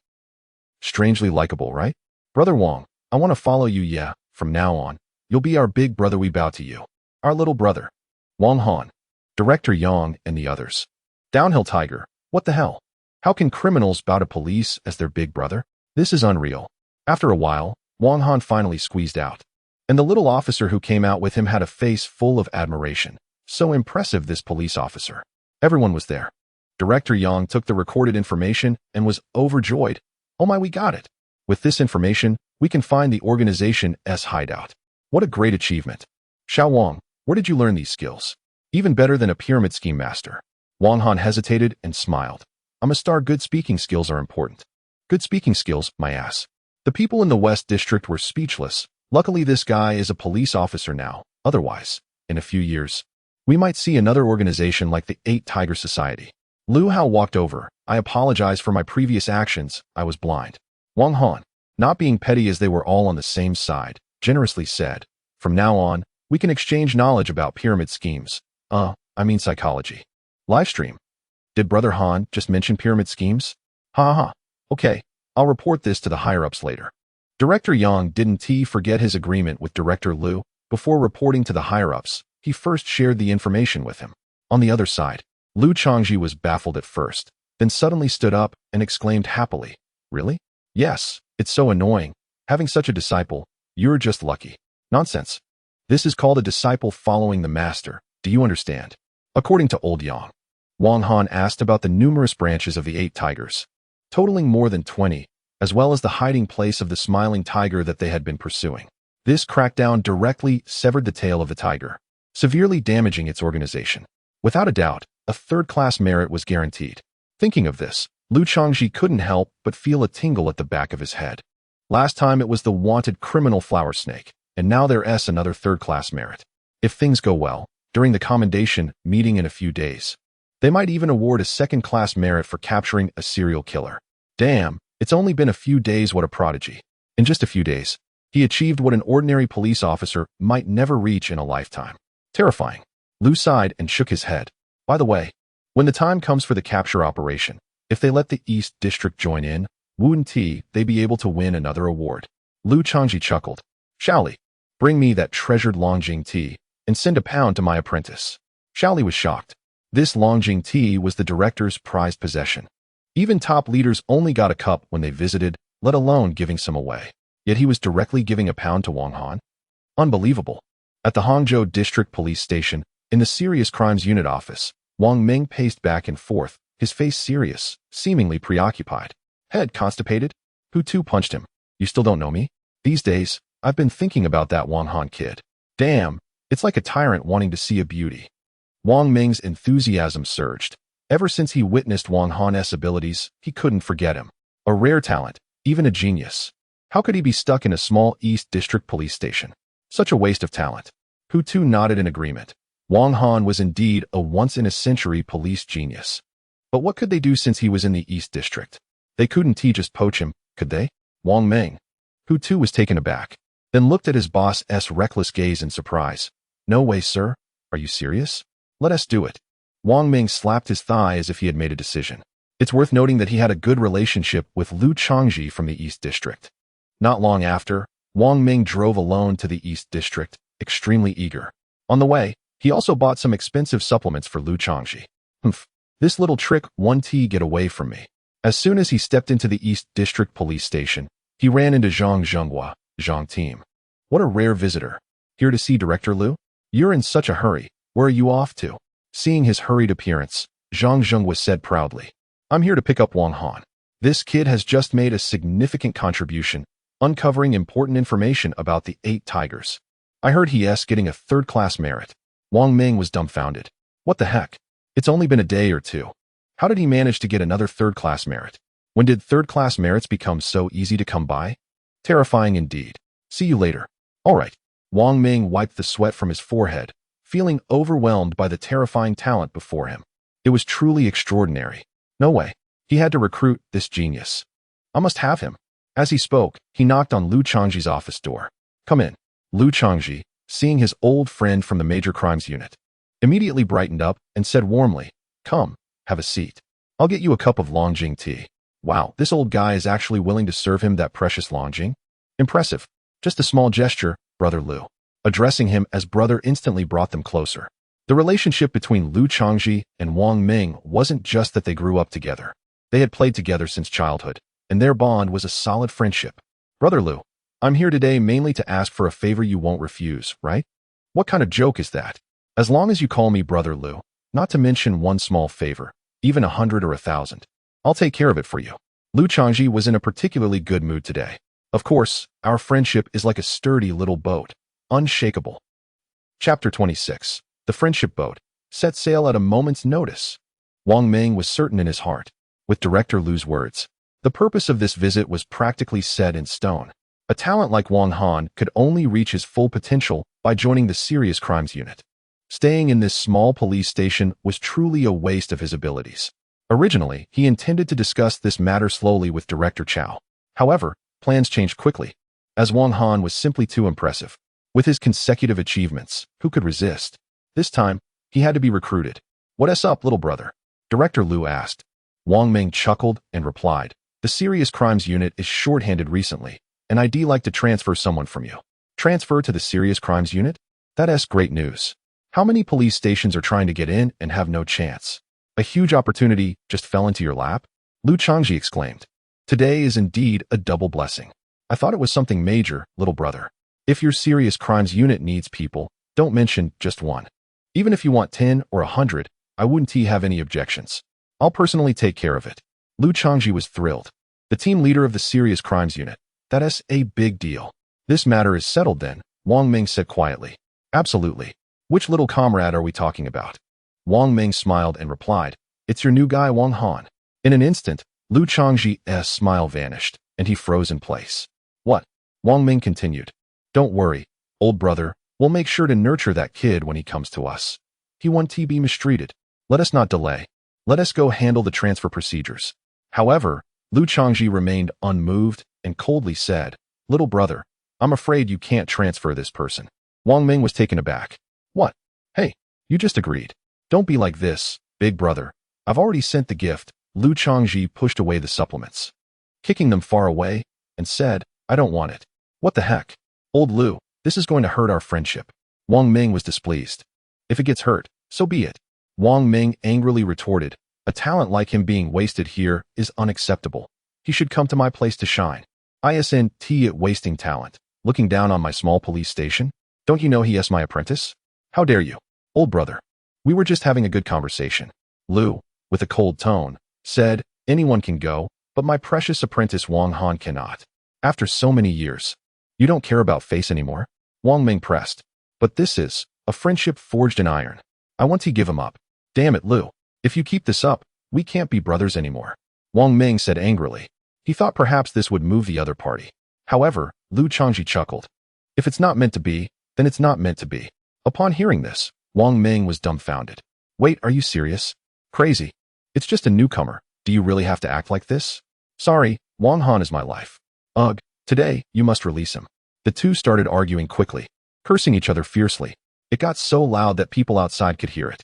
Strangely likable, right? Brother Wang, I want to follow you, yeah. From now on, you'll be our big brother, we bow to you. Our little brother. Wang Han. Director Yang and the others. Downhill Tiger, what the hell? How can criminals bow to police as their big brother? This is unreal. After a while, Wang Han finally squeezed out. And the little officer who came out with him had a face full of admiration. So impressive, this police officer. Everyone was there. Director Yang took the recorded information and was overjoyed. Oh my, we got it. With this information, we can find the organization's hideout. What a great achievement. Xiao Wang, where did you learn these skills? Even better than a pyramid scheme master. Wang Han hesitated and smiled. I'm a star. Good speaking skills are important. Good speaking skills, my ass. The people in the West District were speechless. Luckily, this guy is a police officer now. Otherwise, in a few years, we might see another organization like the Eight Tiger Society. Lu Hao walked over. I apologize for my previous actions. I was blind. Wang Han, not being petty as they were all on the same side, generously said, from now on, we can exchange knowledge about pyramid schemes. Psychology. Livestream. Did Brother Han just mention pyramid schemes? Ha ha. Okay, I'll report this to the higher-ups later. Director Yang didn't forget his agreement with Director Lu. Before reporting to the higher-ups, he first shared the information with him. On the other side, Lu Changji was baffled at first, then suddenly stood up and exclaimed happily, "Really? Yes, it's so annoying. Having such a disciple, you're just lucky." Nonsense. This is called a disciple following the master. Do you understand? According to Old Yang, Wang Han asked about the numerous branches of the Eight Tigers, totaling more than 20, as well as the hiding place of the smiling tiger that they had been pursuing. This crackdown directly severed the tail of the tiger, severely damaging its organization. Without a doubt, a third-class merit was guaranteed. Thinking of this, Lu Changji couldn't help but feel a tingle at the back of his head. Last time it was the wanted criminal flower snake, and now there's another third-class merit. If things go well, during the commendation meeting in a few days, they might even award a second-class merit for capturing a serial killer. Damn, it's only been a few days. What a prodigy. In just a few days, he achieved what an ordinary police officer might never reach in a lifetime. Terrifying. Lu sighed and shook his head. By the way, when the time comes for the capture operation, if they let the East District join in, wouldn't they be able to win another award? Lu Changji chuckled. Shaoli, bring me that treasured Longjing tea and send £1 to my apprentice. Shaoli was shocked. This Longjing tea was the director's prized possession. Even top leaders only got a cup when they visited, let alone giving some away. Yet he was directly giving £1 to Wang Han? Unbelievable. At the Hangzhou District Police Station, in the Serious Crimes Unit office, Wang Ming paced back and forth, his face serious, seemingly preoccupied. Head constipated? Who punched him? You still don't know me? These days, I've been thinking about that Wang Han kid. Damn, it's like a tyrant wanting to see a beauty. Wang Ming's enthusiasm surged. Ever since he witnessed Wang Han's abilities, he couldn't forget him. A rare talent, even a genius. How could he be stuck in a small East District police station? Such a waste of talent. Hu Tu nodded in agreement. Wang Han was indeed a once-in-a-century police genius. But what could they do since he was in the East District? They couldn't just poach him, could they? Wang Ming. Hu Tu was taken aback, then looked at his boss's reckless gaze in surprise. No way, sir. Are you serious? Let us do it. Wang Ming slapped his thigh as if he had made a decision. It's worth noting that he had a good relationship with Liu Changji from the East District. Not long after, Wang Ming drove alone to the East District, extremely eager. On the way, he also bought some expensive supplements for Liu Changji. This little trick won't get away from me. As soon as he stepped into the East District police station, he ran into Zhang Zhenghua, Zhang team. What a rare visitor. Here to see Director Liu? You're in such a hurry. Where are you off to? Seeing his hurried appearance, Zhang Zhenghua said proudly. I'm here to pick up Wang Han. This kid has just made a significant contribution, uncovering important information about the 8 tigers. I heard he's getting a third-class merit. Wang Ming was dumbfounded. What the heck? It's only been a day or two. How did he manage to get another third-class merit? When did third-class merits become so easy to come by? Terrifying indeed. See you later. All right. Wang Ming wiped the sweat from his forehead, feeling overwhelmed by the terrifying talent before him. It was truly extraordinary. No way. He had to recruit this genius. I must have him. As he spoke, he knocked on Liu Changji's office door. Come in. Liu Changji, seeing his old friend from the Major Crimes Unit, immediately brightened up and said warmly, Come, have a seat. I'll get you a cup of Longjing tea. Wow, this old guy is actually willing to serve him that precious Longjing? Impressive. Just a small gesture, Brother Liu. Addressing him as brother instantly brought them closer. The relationship between Liu Changji and Wang Ming wasn't just that they grew up together. They had played together since childhood, and their bond was a solid friendship. Brother Liu, I'm here today mainly to ask for a favor you won't refuse, right? What kind of joke is that? As long as you call me Brother Liu, not to mention one small favor, even 100 or 1,000. I'll take care of it for you. Liu Changji was in a particularly good mood today. Of course, our friendship is like a sturdy little boat, unshakable. Chapter 26. The Friendship Boat set sail at a moment's notice. Wang Ming was certain in his heart, with Director Liu's words. The purpose of this visit was practically set in stone. A talent like Wang Han could only reach his full potential by joining the Serious Crimes Unit. Staying in this small police station was truly a waste of his abilities. Originally, he intended to discuss this matter slowly with Director Chow. However, plans changed quickly, as Wang Han was simply too impressive. With his consecutive achievements, who could resist? This time, he had to be recruited. What's up, little brother? Director Liu asked. Wang Ming chuckled and replied, The Serious Crimes Unit is short-handed recently, and I'd like to transfer someone from you. Transfer to the Serious Crimes Unit? That's great news. How many police stations are trying to get in and have no chance? A huge opportunity just fell into your lap? Liu Changji exclaimed. Today is indeed a double blessing. I thought it was something major, little brother. If your Serious Crimes Unit needs people, don't mention just one. Even if you want 10 or 100, I wouldn't have any objections. I'll personally take care of it. Liu Changji was thrilled. The team leader of the Serious Crimes Unit. That's a big deal. This matter is settled then, Wang Ming said quietly. Absolutely. Which little comrade are we talking about? Wang Ming smiled and replied, It's your new guy Wang Han. In an instant, Liu Changji's smile vanished, and he froze in place. What? Wang Ming continued. Don't worry, old brother, we'll make sure to nurture that kid when he comes to us. He won't be mistreated. Let us not delay. Let us go handle the transfer procedures. However, Liu Changji remained unmoved and coldly said, Little brother, I'm afraid you can't transfer this person. Wang Ming was taken aback. What? Hey, you just agreed. Don't be like this, big brother. I've already sent the gift. Liu Changji pushed away the supplements, kicking them far away, and said, I don't want it. What the heck? Old Liu, this is going to hurt our friendship. Wang Ming was displeased. If it gets hurt, so be it. Wang Ming angrily retorted, A talent like him being wasted here is unacceptable. He should come to my place to shine. ISNT at wasting talent, looking down on my small police station? Don't you know he is my apprentice? How dare you? Old brother. We were just having a good conversation. Liu, with a cold tone, said, Anyone can go, but my precious apprentice Wang Han cannot. After so many years. You don't care about face anymore? Wang Ming pressed. But this is a friendship forged in iron. I want to give him up. Damn it, Liu. If you keep this up, we can't be brothers anymore. Wang Ming said angrily. He thought perhaps this would move the other party. However, Lu Changji chuckled. If it's not meant to be, then it's not meant to be. Upon hearing this, Wang Ming was dumbfounded. Wait, are you serious? Crazy. It's just a newcomer. Do you really have to act like this? Sorry, Wang Han is my life. Ugh, today, you must release him. The two started arguing quickly, cursing each other fiercely. It got so loud that people outside could hear it.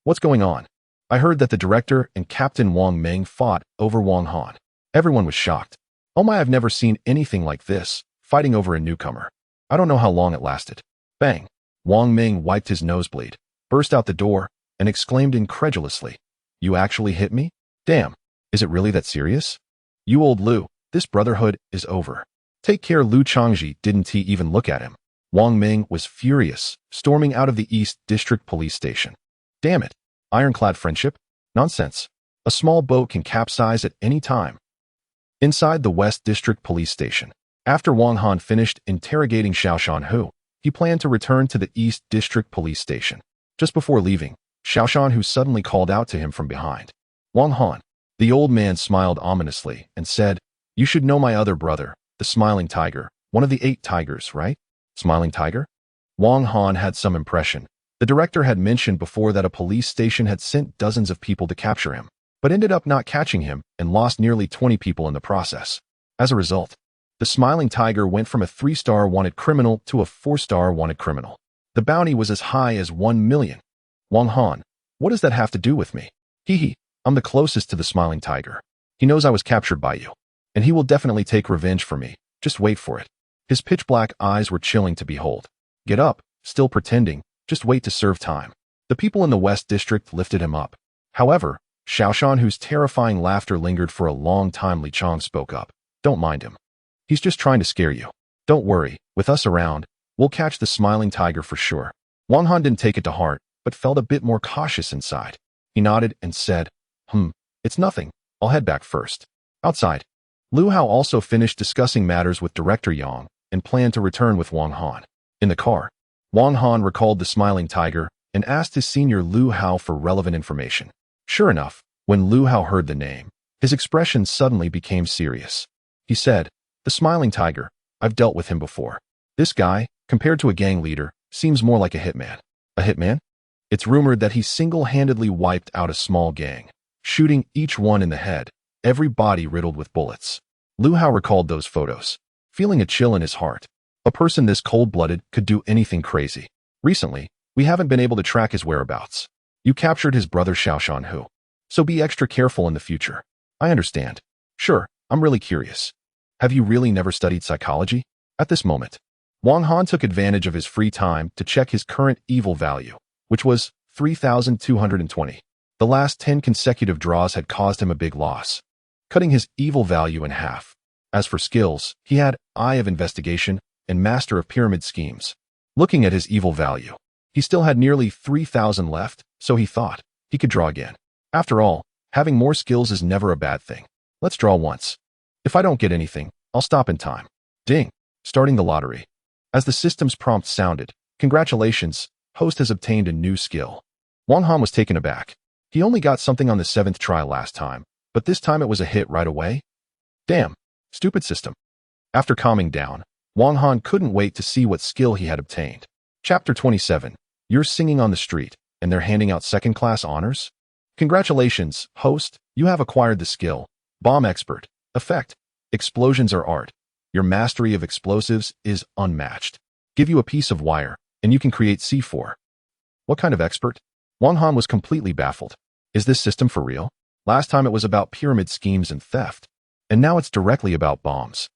What's going on? I heard that the director and Captain Wang Ming fought over Wang Han. Everyone was shocked. Oh my, I've never seen anything like this, fighting over a newcomer. I don't know how long it lasted. Bang! Wang Ming wiped his nosebleed, burst out the door, and exclaimed incredulously, You actually hit me? Damn, is it really that serious? You old Lu, this brotherhood is over. Take care. Lu Changji didn't he even look at him. Wang Ming was furious, storming out of the East District Police Station. Damn it, ironclad friendship? Nonsense. A small boat can capsize at any time. Inside the West District Police Station, after Wang Han finished interrogating Xiao Shanhu, he planned to return to the East District Police Station. Just before leaving, Xiao Shanhu suddenly called out to him from behind. Wang Han. The old man smiled ominously and said, You should know my other brother, the Smiling Tiger, one of the 8 tigers, right? Smiling Tiger? Wang Han had some impression. The director had mentioned before that a police station had sent dozens of people to capture him, but ended up not catching him and lost nearly 20 people in the process. As a result, the Smiling Tiger went from a 3-star wanted criminal to a 4-star wanted criminal. The bounty was as high as 1 million. Wang Han, what does that have to do with me? Hee, I'm the closest to the Smiling Tiger. He knows I was captured by you, and he will definitely take revenge for me. Just wait for it. His pitch-black eyes were chilling to behold. Get up, still pretending, just wait to serve time. The people in the West District lifted him up. However, Xiaoshan, whose terrifying laughter lingered for a long time, Li Chong spoke up. Don't mind him. He's just trying to scare you. Don't worry, with us around, we'll catch the Smiling Tiger for sure. Wang Han didn't take it to heart, but felt a bit more cautious inside. He nodded and said, It's nothing. I'll head back first. Outside, Lu Hao also finished discussing matters with Director Yang and planned to return with Wang Han. In the car, Wang Han recalled the Smiling Tiger and asked his senior Lu Hao for relevant information. Sure enough, when Lu Hao heard the name, his expression suddenly became serious. He said, The Smiling Tiger, I've dealt with him before. This guy, compared to a gang leader, seems more like a hitman. A hitman? It's rumored that he single-handedly wiped out a small gang, shooting each one in the head, every body riddled with bullets. Lu Hao recalled those photos, feeling a chill in his heart. A person this cold-blooded could do anything crazy. Recently, we haven't been able to track his whereabouts. You captured his brother Xiao Shanhu, so be extra careful in the future. I understand. Sure, I'm really curious. Have you really never studied psychology? At this moment, Wang Han took advantage of his free time to check his current evil value, which was 3,220. The last 10 consecutive draws had caused him a big loss, cutting his evil value in half. As for skills, he had Eye of Investigation and Master of Pyramid Schemes. Looking at his evil value, he still had nearly 3,000 left, so he thought he could draw again. After all, having more skills is never a bad thing. Let's draw once. If I don't get anything, I'll stop in time. Ding! Starting the lottery. As the system's prompt sounded, Congratulations, host has obtained a new skill. Wang Han was taken aback. He only got something on the 7th try last time, but this time it was a hit right away. Damn, stupid system. After calming down, Wang Han couldn't wait to see what skill he had obtained. Chapter 27. You're singing on the street, and they're handing out second-class honors? Congratulations, host, you have acquired the skill. Bomb Expert. Effect. Explosions are art. Your mastery of explosives is unmatched. Give you a piece of wire, and you can create C4. What kind of expert? Wang Han was completely baffled. Is this system for real? Last time it was about pyramid schemes and theft, and now it's directly about bombs.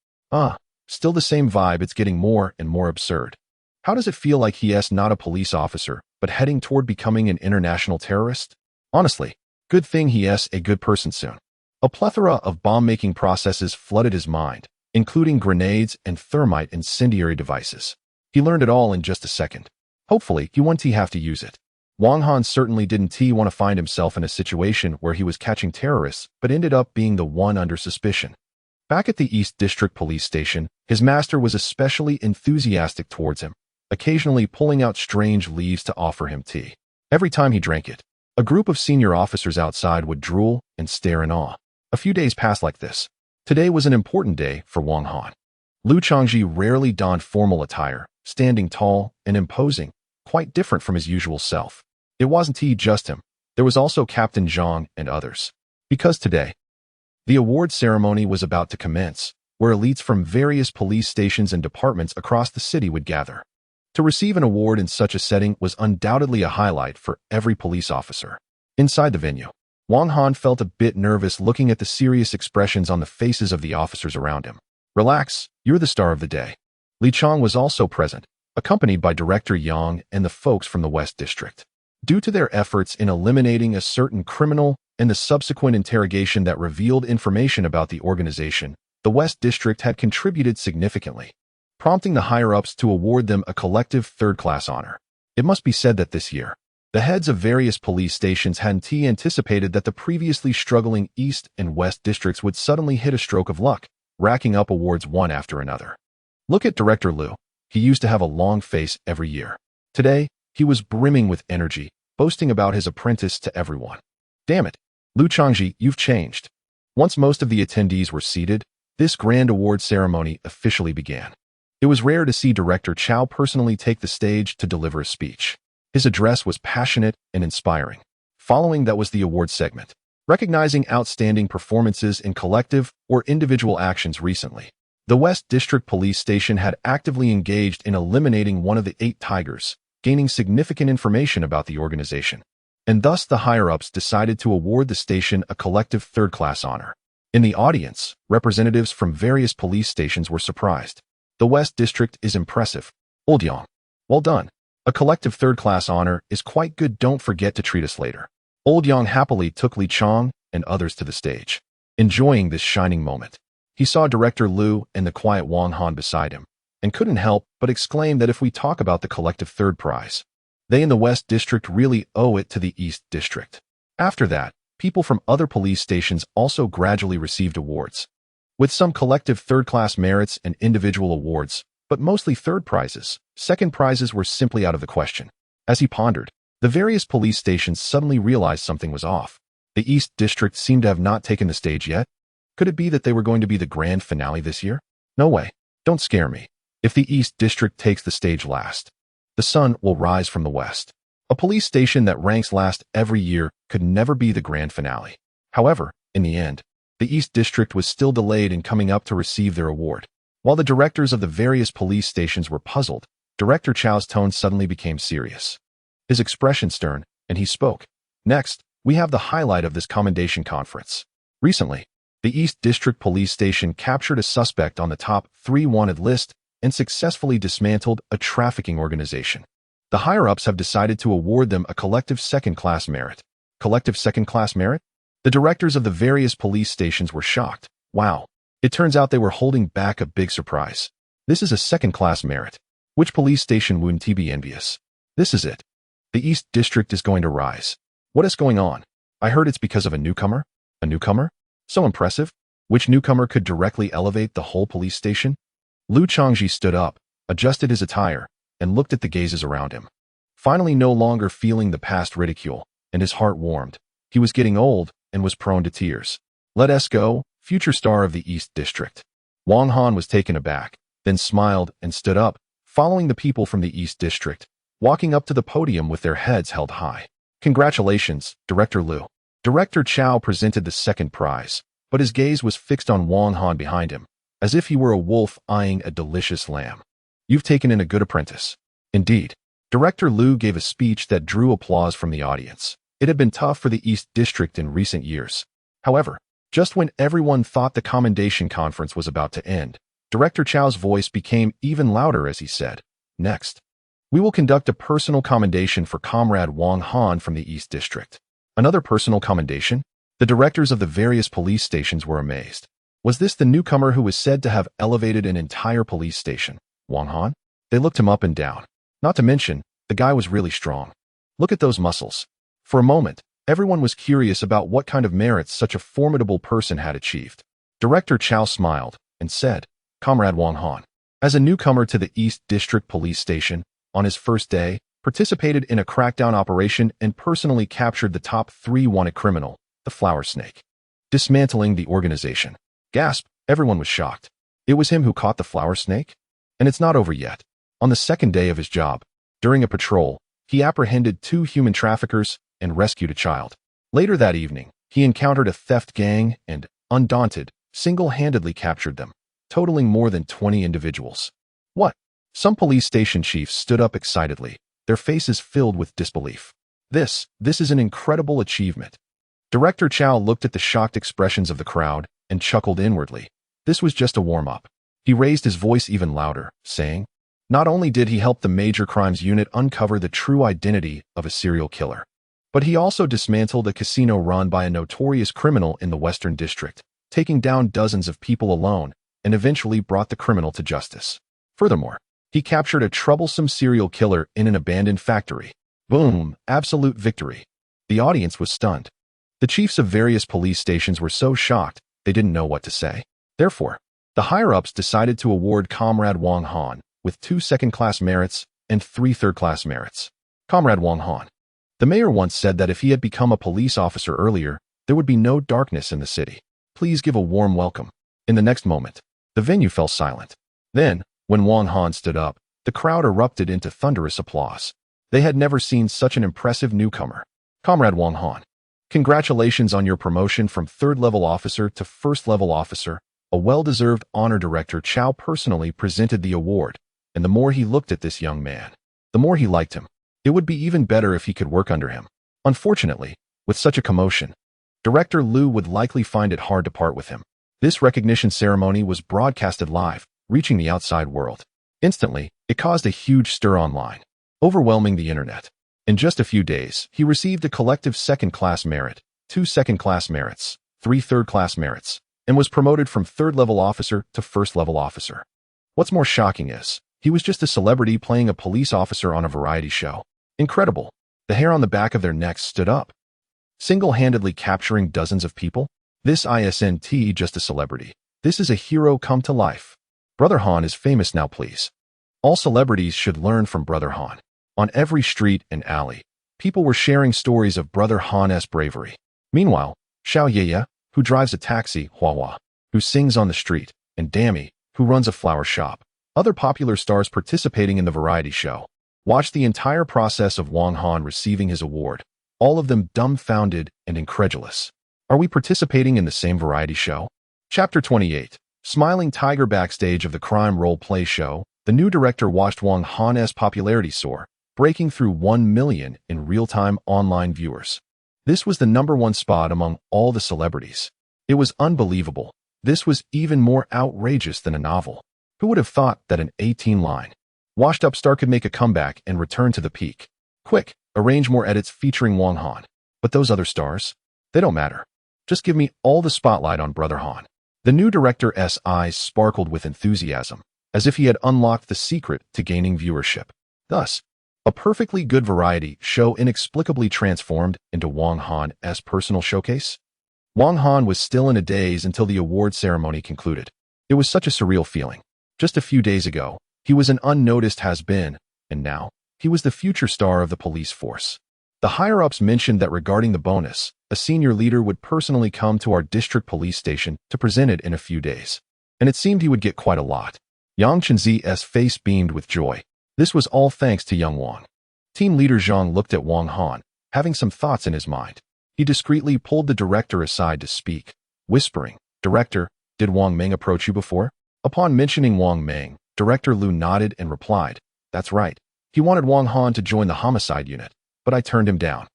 Still the same vibe. It's getting more and more absurd. How does it feel like he's not a police officer, but heading toward becoming an international terrorist? Honestly, good thing he's a good person soon. A plethora of bomb-making processes flooded his mind, including grenades and thermite incendiary devices. He learned it all in just a second. Hopefully, he won't have to use it. Wang Han certainly didn't want to find himself in a situation where he was catching terrorists, but ended up being the one under suspicion. Back at the East District Police Station, his master was especially enthusiastic towards him, occasionally pulling out strange leaves to offer him tea. Every time he drank it, a group of senior officers outside would drool and stare in awe. A few days passed like this. Today was an important day for Wang Han. Liu Changji rarely donned formal attire, standing tall and imposing, quite different from his usual self. It wasn't just him. There was also Captain Zhang and others. Because today, the award ceremony was about to commence, where elites from various police stations and departments across the city would gather. To receive an award in such a setting was undoubtedly a highlight for every police officer. Inside the venue, Wang Han felt a bit nervous looking at the serious expressions on the faces of the officers around him. Relax, you're the star of the day. Li Chang was also present, accompanied by Director Yang and the folks from the West District. Due to their efforts in eliminating a certain criminal and the subsequent interrogation that revealed information about the organization, the West District had contributed significantly, prompting the higher-ups to award them a collective third-class honor. It must be said that this year, the heads of various police stations hadn't anticipated that the previously struggling East and West districts would suddenly hit a stroke of luck, racking up awards one after another. Look at Director Liu. He used to have a long face every year. Today, he was brimming with energy, boasting about his apprentice to everyone. Damn it, Liu Changji, you've changed. Once most of the attendees were seated, this grand award ceremony officially began. It was rare to see Director Chow personally take the stage to deliver a speech. His address was passionate and inspiring. Following that was the award segment, recognizing outstanding performances in collective or individual actions recently. The West District Police Station had actively engaged in eliminating one of the 8 tigers, gaining significant information about the organization. And thus the higher-ups decided to award the station a collective third-class honor. In the audience, representatives from various police stations were surprised. The West District is impressive. Old Yang. Well done. A collective third-class honor is quite good. Don't forget to treat us later. Old Yang happily took Li Chang and others to the stage. Enjoying this shining moment, he saw Director Liu and the quiet Wang Han beside him, and couldn't help but exclaim that if we talk about the collective third prize, they in the West District really owe it to the East District. After that, people from other police stations also gradually received awards, with some collective third-class merits and individual awards, but mostly third prizes. Second prizes were simply out of the question. As he pondered, the various police stations suddenly realized something was off. The East District seemed to have not taken the stage yet. Could it be that they were going to be the grand finale this year? No way. Don't scare me. If the East District takes the stage last, the sun will rise from the west. A police station that ranks last every year could never be the grand finale. However, in the end, the East District was still delayed in coming up to receive their award. While the directors of the various police stations were puzzled, Director Chow's tone suddenly became serious. His expression stern, and he spoke. Next, we have the highlight of this commendation conference. Recently, the East District Police Station captured a suspect on the top 3 wanted list and successfully dismantled a trafficking organization. The higher-ups have decided to award them a collective second-class merit. Collective second-class merit? The directors of the various police stations were shocked. Wow. It turns out they were holding back a big surprise. This is a second-class merit. Which police station wouldn't be envious? This is it. The East District is going to rise. What is going on? I heard it's because of a newcomer? A newcomer? So impressive. Which newcomer could directly elevate the whole police station? Liu Changji stood up, adjusted his attire, and looked at the gazes around him. Finally no longer feeling the past ridicule, and his heart warmed. He was getting old and was prone to tears. Let us go, future star of the East District. Wang Han was taken aback, then smiled and stood up, following the people from the East District, walking up to the podium with their heads held high. Congratulations, Director Liu. Director Chow presented the second prize, but his gaze was fixed on Wang Han behind him, as if he were a wolf eyeing a delicious lamb. You've taken in a good apprentice. Indeed. Director Liu gave a speech that drew applause from the audience. It had been tough for the East District in recent years. However, just when everyone thought the commendation conference was about to end, Director Chow's voice became even louder as he said, "Next, we will conduct a personal commendation for Comrade Wang Han from the East District." Another personal commendation? The directors of the various police stations were amazed. Was this the newcomer who was said to have elevated an entire police station? Wang Han? They looked him up and down. Not to mention, the guy was really strong. Look at those muscles. For a moment, everyone was curious about what kind of merits such a formidable person had achieved. Director Chow smiled and said, "Comrade Wang Han, as a newcomer to the East District Police Station, on his first day, participated in a crackdown operation and personally captured the top 3 wanted criminal, the Flower Snake, dismantling the organization." Gasp, everyone was shocked. It was him who caught the flower snake? And it's not over yet. On the second day of his job, during a patrol, he apprehended 2 human traffickers and rescued a child. Later that evening, he encountered a theft gang and, undaunted, single-handedly captured them, totaling more than 20 individuals. What? Some police station chiefs stood up excitedly, their faces filled with disbelief. This is an incredible achievement. Director Chow looked at the shocked expressions of the crowd and chuckled inwardly. This was just a warm-up. He raised his voice even louder, saying, not only did he help the Major Crimes Unit uncover the true identity of a serial killer, but he also dismantled a casino run by a notorious criminal in the Western District, taking down dozens of people alone, and eventually brought the criminal to justice. Furthermore, he captured a troublesome serial killer in an abandoned factory. Boom, absolute victory. The audience was stunned. The chiefs of various police stations were so shocked, they didn't know what to say. Therefore, the higher-ups decided to award Comrade Wong Han with 2 second-class merits and 3 third-class merits. Comrade Wong Han. The mayor once said that if he had become a police officer earlier, there would be no darkness in the city. Please give a warm welcome. In the next moment, the venue fell silent. Then, when Wong Han stood up, the crowd erupted into thunderous applause. They had never seen such an impressive newcomer. Comrade Wong Han, congratulations on your promotion from 3rd-level officer to 1st-level officer. A well-deserved honor. Director Chow personally presented the award, and the more he looked at this young man, the more he liked him. It would be even better if he could work under him. Unfortunately, with such a commotion, Director Liu would likely find it hard to part with him. This recognition ceremony was broadcasted live, reaching the outside world. Instantly, it caused a huge stir online, overwhelming the internet. In just a few days, he received a collective 2nd-class merit, 2 second-class merits, 3 third-class merits, and was promoted from 3rd-level officer to 1st-level officer. What's more shocking is, he was just a celebrity playing a police officer on a variety show. Incredible. The hair on the back of their necks stood up. Single-handedly capturing dozens of people? This isn't just a celebrity. This is a hero come to life. Brother Han is famous now, please. All celebrities should learn from Brother Han. On every street and alley, people were sharing stories of Brother Han's bravery. Meanwhile, Xiao Yeye, who drives a taxi, Hua, who sings on the street, and Dammy, who runs a flower shop, other popular stars participating in the variety show, watched the entire process of Wong Han receiving his award, all of them dumbfounded and incredulous. Are we participating in the same variety show? Chapter 28. Smiling Tiger. Backstage of the crime role-play show, the new director watched Wong Han's popularity soar, breaking through 1 million in real-time online viewers. This was the #1 spot among all the celebrities. It was unbelievable. This was even more outrageous than a novel. Who would have thought that an 18-line, washed-up star could make a comeback and return to the peak? Quick, arrange more edits featuring Wong Han. But those other stars? They don't matter. Just give me all the spotlight on Brother Han. The new director's eyes sparkled with enthusiasm, as if he had unlocked the secret to gaining viewership. Thus, a perfectly good variety show inexplicably transformed into Wong Han's personal showcase. Wong Han was still in a daze until the award ceremony concluded. It was such a surreal feeling. Just a few days ago, he was an unnoticed has-been, and now, he was the future star of the police force. The higher-ups mentioned that regarding the bonus, a senior leader would personally come to our district police station to present it in a few days. And it seemed he would get quite a lot. Yang Chenzi's face beamed with joy. This was all thanks to young Wong. Team leader Zhang looked at Wong Han, having some thoughts in his mind. He discreetly pulled the director aside to speak, whispering, "Director, did Wong Meng approach you before?" Upon mentioning Wong Meng, Director Liu nodded and replied, "That's right. He wanted Wong Han to join the homicide unit, but I turned him down.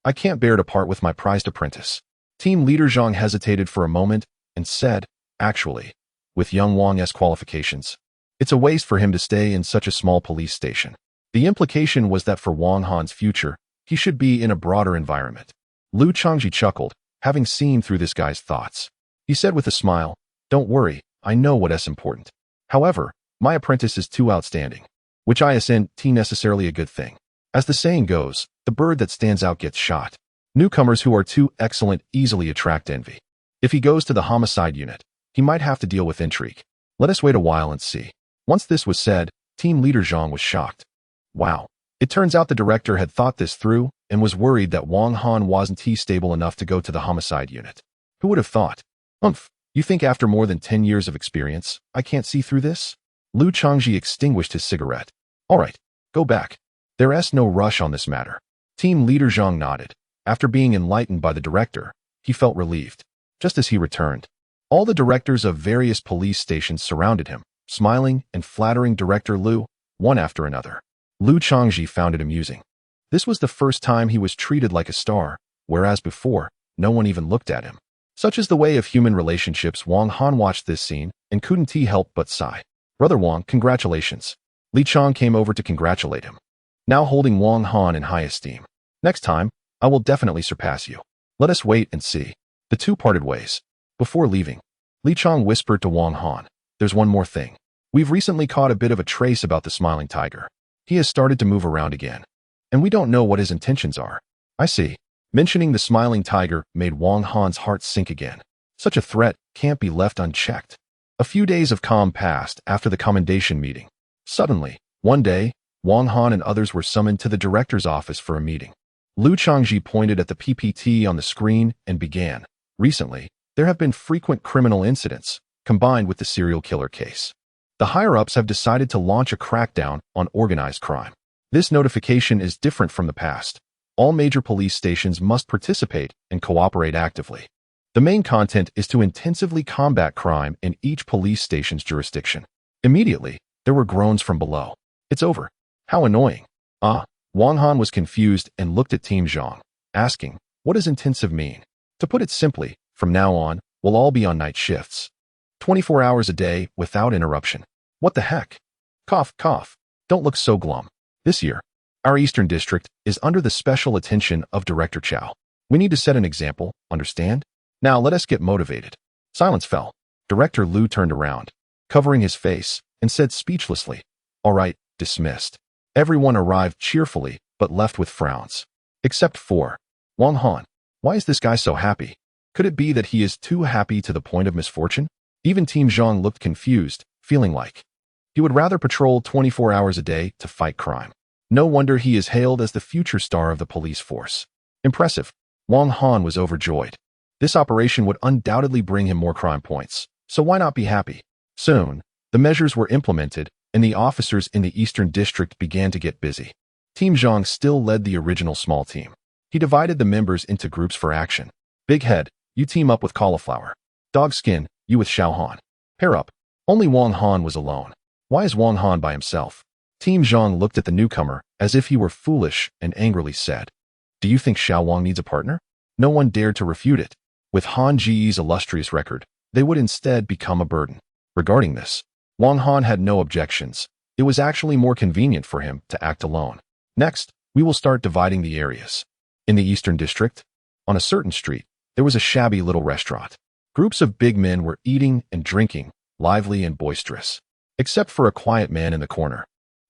I can't bear to part with my prized apprentice." Team leader Zhang hesitated for a moment and said, "Actually, with young Wong's qualifications, it's a waste for him to stay in such a small police station." The implication was that for Wong Han's future, he should be in a broader environment. Liu Changji chuckled, having seen through this guy's thoughts. He said with a smile, "Don't worry, I know what's important. However, my apprentice is too outstanding, which isn't necessarily a good thing. As the saying goes, the bird that stands out gets shot. Newcomers who are too excellent easily attract envy. If he goes to the homicide unit, he might have to deal with intrigue. Let us wait a while and see." Once this was said, team leader Zhang was shocked. Wow. It turns out the director had thought this through and was worried that Wong Han wasn't stable enough to go to the homicide unit. Who would have thought? Umph. You think after more than 10 years of experience, I can't see through this? Lu Changji extinguished his cigarette. All right, go back. There's no rush on this matter. Team leader Zhang nodded. After being enlightened by the director, he felt relieved. Just as he returned, all the directors of various police stations surrounded him, smiling and flattering Director Lu, one after another. Lu Changji found it amusing. This was the first time he was treated like a star, whereas before, no one even looked at him. Such is the way of human relationships. Wang Han watched this scene and couldn't he help but sigh. Brother Wang, congratulations. Li Chang came over to congratulate him, now holding Wang Han in high esteem. Next time, I will definitely surpass you. Let us wait and see. The two parted ways. Before leaving, Li Chang whispered to Wang Han, there's one more thing. We've recently caught a bit of a trace about the smiling tiger. He has started to move around again, and we don't know what his intentions are. I see. Mentioning the smiling tiger made Wang Han's heart sink again. Such a threat can't be left unchecked. A few days of calm passed after the commendation meeting. Suddenly, one day, Wang Han and others were summoned to the director's office for a meeting. Lu Changji pointed at the PPT on the screen and began. Recently, there have been frequent criminal incidents, combined with the serial killer case. The higher-ups have decided to launch a crackdown on organized crime. This notification is different from the past. All major police stations must participate and cooperate actively. The main content is to intensively combat crime in each police station's jurisdiction. Immediately, there were groans from below. It's over. How annoying. Wang Han was confused and looked at Team Zhang, asking, what does intensive mean? To put it simply, from now on, we'll all be on night shifts. 24 hours a day without interruption. What the heck? Cough, cough. Don't look so glum. This year, our Eastern District is under the special attention of Director Chow. We need to set an example, understand? Now let us get motivated. Silence fell. Director Lu turned around, covering his face, and said speechlessly, all right, dismissed. Everyone arrived cheerfully, but left with frowns. Except for Wang Han. Why is this guy so happy? Could it be that he is too happy to the point of misfortune? Even Team Zhang looked confused, feeling like he would rather patrol 24 hours a day to fight crime. No wonder he is hailed as the future star of the police force. Impressive. Wang Han was overjoyed. This operation would undoubtedly bring him more crime points, so why not be happy? Soon, the measures were implemented, and the officers in the Eastern District began to get busy. Team Zhang still led the original small team. He divided the members into groups for action. Big Head, you team up with Cauliflower. Dog Skin, you with Xiao Han. Pair up. Only Wang Han was alone. Why is Wang Han by himself? Team Zhang looked at the newcomer as if he were foolish and angrily said, do you think Xiao Wang needs a partner? No one dared to refute it. With Han Ji's illustrious record, they would instead become a burden. Regarding this, Wang Han had no objections. It was actually more convenient for him to act alone. Next, we will start dividing the areas. In the Eastern District, on a certain street, there was a shabby little restaurant. Groups of big men were eating and drinking, lively and boisterous, except for a quiet man in the corner,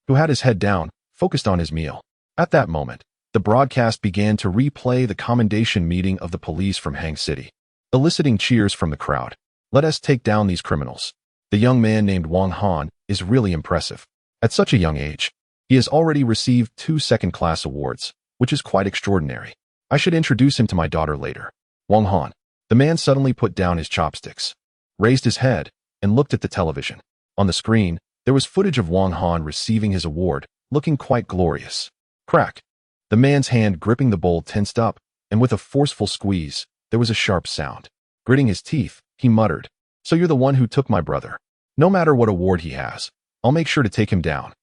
who had his head down, focused on his meal. At that moment, the broadcast began to replay the commendation meeting of the police from Hang City, eliciting cheers from the crowd. Let us take down these criminals. The young man named Wang Han is really impressive. At such a young age, he has already received 2 second-class awards, which is quite extraordinary. I should introduce him to my daughter later. Wang Han. The man suddenly put down his chopsticks, raised his head, and looked at the television. On the screen, there was footage of Wang Han receiving his award, looking quite glorious. Crack. The man's hand gripping the bowl tensed up, and with a forceful squeeze, there was a sharp sound. Gritting his teeth, he muttered, so you're the one who took my brother. No matter what award he has, I'll make sure to take him down.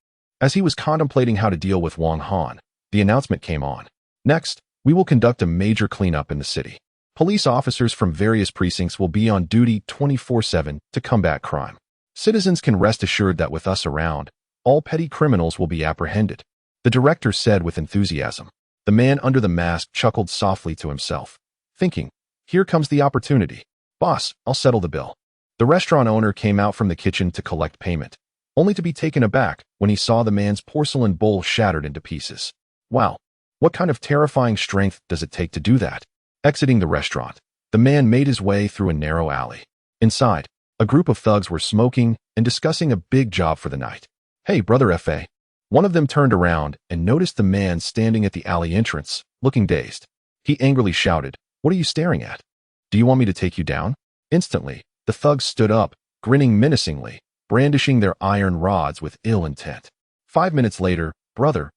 As he was contemplating how to deal with Wang Han, the announcement came on. Next, we will conduct a major cleanup in the city. Police officers from various precincts will be on duty 24/7 to combat crime. Citizens can rest assured that with us around, all petty criminals will be apprehended. The director said with enthusiasm. The man under the mask chuckled softly to himself, thinking, here comes the opportunity. Boss, I'll settle the bill. The restaurant owner came out from the kitchen to collect payment, only to be taken aback when he saw the man's porcelain bowl shattered into pieces. Wow, what kind of terrifying strength does it take to do that? Exiting the restaurant, the man made his way through a narrow alley. Inside, a group of thugs were smoking and discussing a big job for the night. Hey, brother F.A. One of them turned around and noticed the man standing at the alley entrance, looking dazed. He angrily shouted, what are you staring at? Do you want me to take you down? Instantly, The thugs stood up, grinning menacingly, brandishing their iron rods with ill intent. 5 minutes later, brother,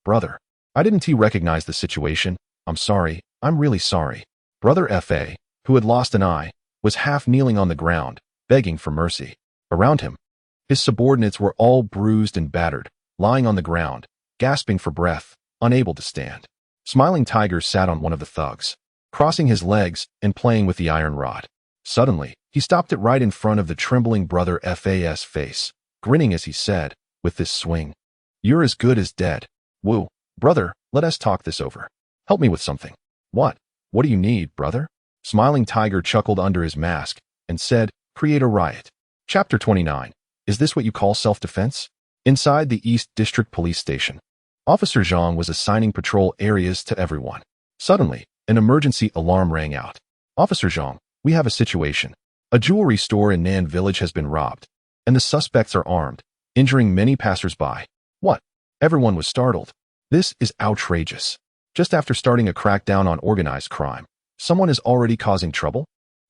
I didn't recognize the situation. I'm sorry, I'm really sorry. Brother F.A., who had lost an eye, was half kneeling on the ground, begging for mercy. Around him, his subordinates were all bruised and battered, lying on the ground, gasping for breath, unable to stand. Smiling Tiger sat on one of the thugs, crossing his legs and playing with the iron rod. Suddenly, he stopped it right in front of the trembling brother F.A.'s face, grinning as he said, with this swing, "You're as good as dead. Woo, brother, let us talk this over. Help me with something." What do you need, brother?" Smiling Tiger chuckled under his mask and said, "Create a riot." Chapter 29. Is this what you call self-defense? Inside the East District Police Station, Officer Zhang was assigning patrol areas to everyone. Suddenly, an emergency alarm rang out. "Officer Zhang, we have a situation. A jewelry store in Nan Village has been robbed, and the suspects are armed, injuring many passers-by." What? Everyone was startled. This is outrageous. Just after starting a crackdown on organized crime, someone is already causing trouble?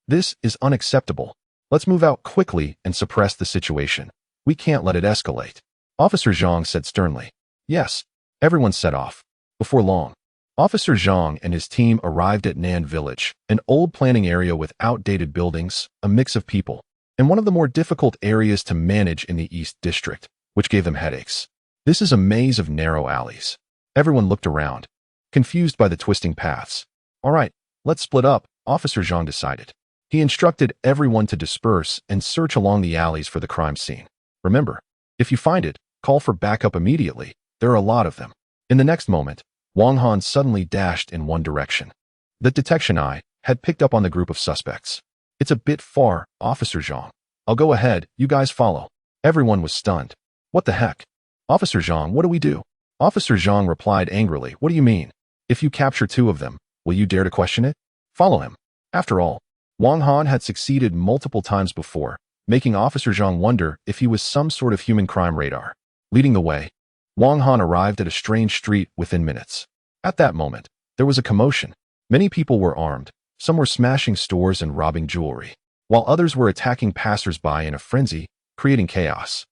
This is unacceptable. Let's move out quickly and suppress the situation. We can't let it escalate. Officer Zhang said sternly. Yes. Everyone set off. Before long, Officer Zhang and his team arrived at Nan Village, an old planning area with outdated buildings, a mix of people, and one of the more difficult areas to manage in the East District, which gave them headaches. This is a maze of narrow alleys. Everyone looked around, confused by the twisting paths. All right, let's split up, Officer Zhang decided. He instructed everyone to disperse and search along the alleys for the crime scene. Remember, if you find it, call for backup immediately. There are a lot of them. In the next moment, Wang Han suddenly dashed in one direction. The detection eye had picked up on the group of suspects. It's a bit far, Officer Zhang. I'll go ahead, you guys follow. Everyone was stunned. What the heck? Officer Zhang, what do we do? Officer Zhang replied angrily, what do you mean? If you capture 2 of them, will you dare to question it? Follow him. After all, Wang Han had succeeded multiple times before, making Officer Zhang wonder if he was some sort of human crime radar. Leading the way, Wang Han arrived at a strange street within minutes. At that moment, there was a commotion. Many people were armed. Some were smashing stores and robbing jewelry, while others were attacking passers-by in a frenzy, creating chaos.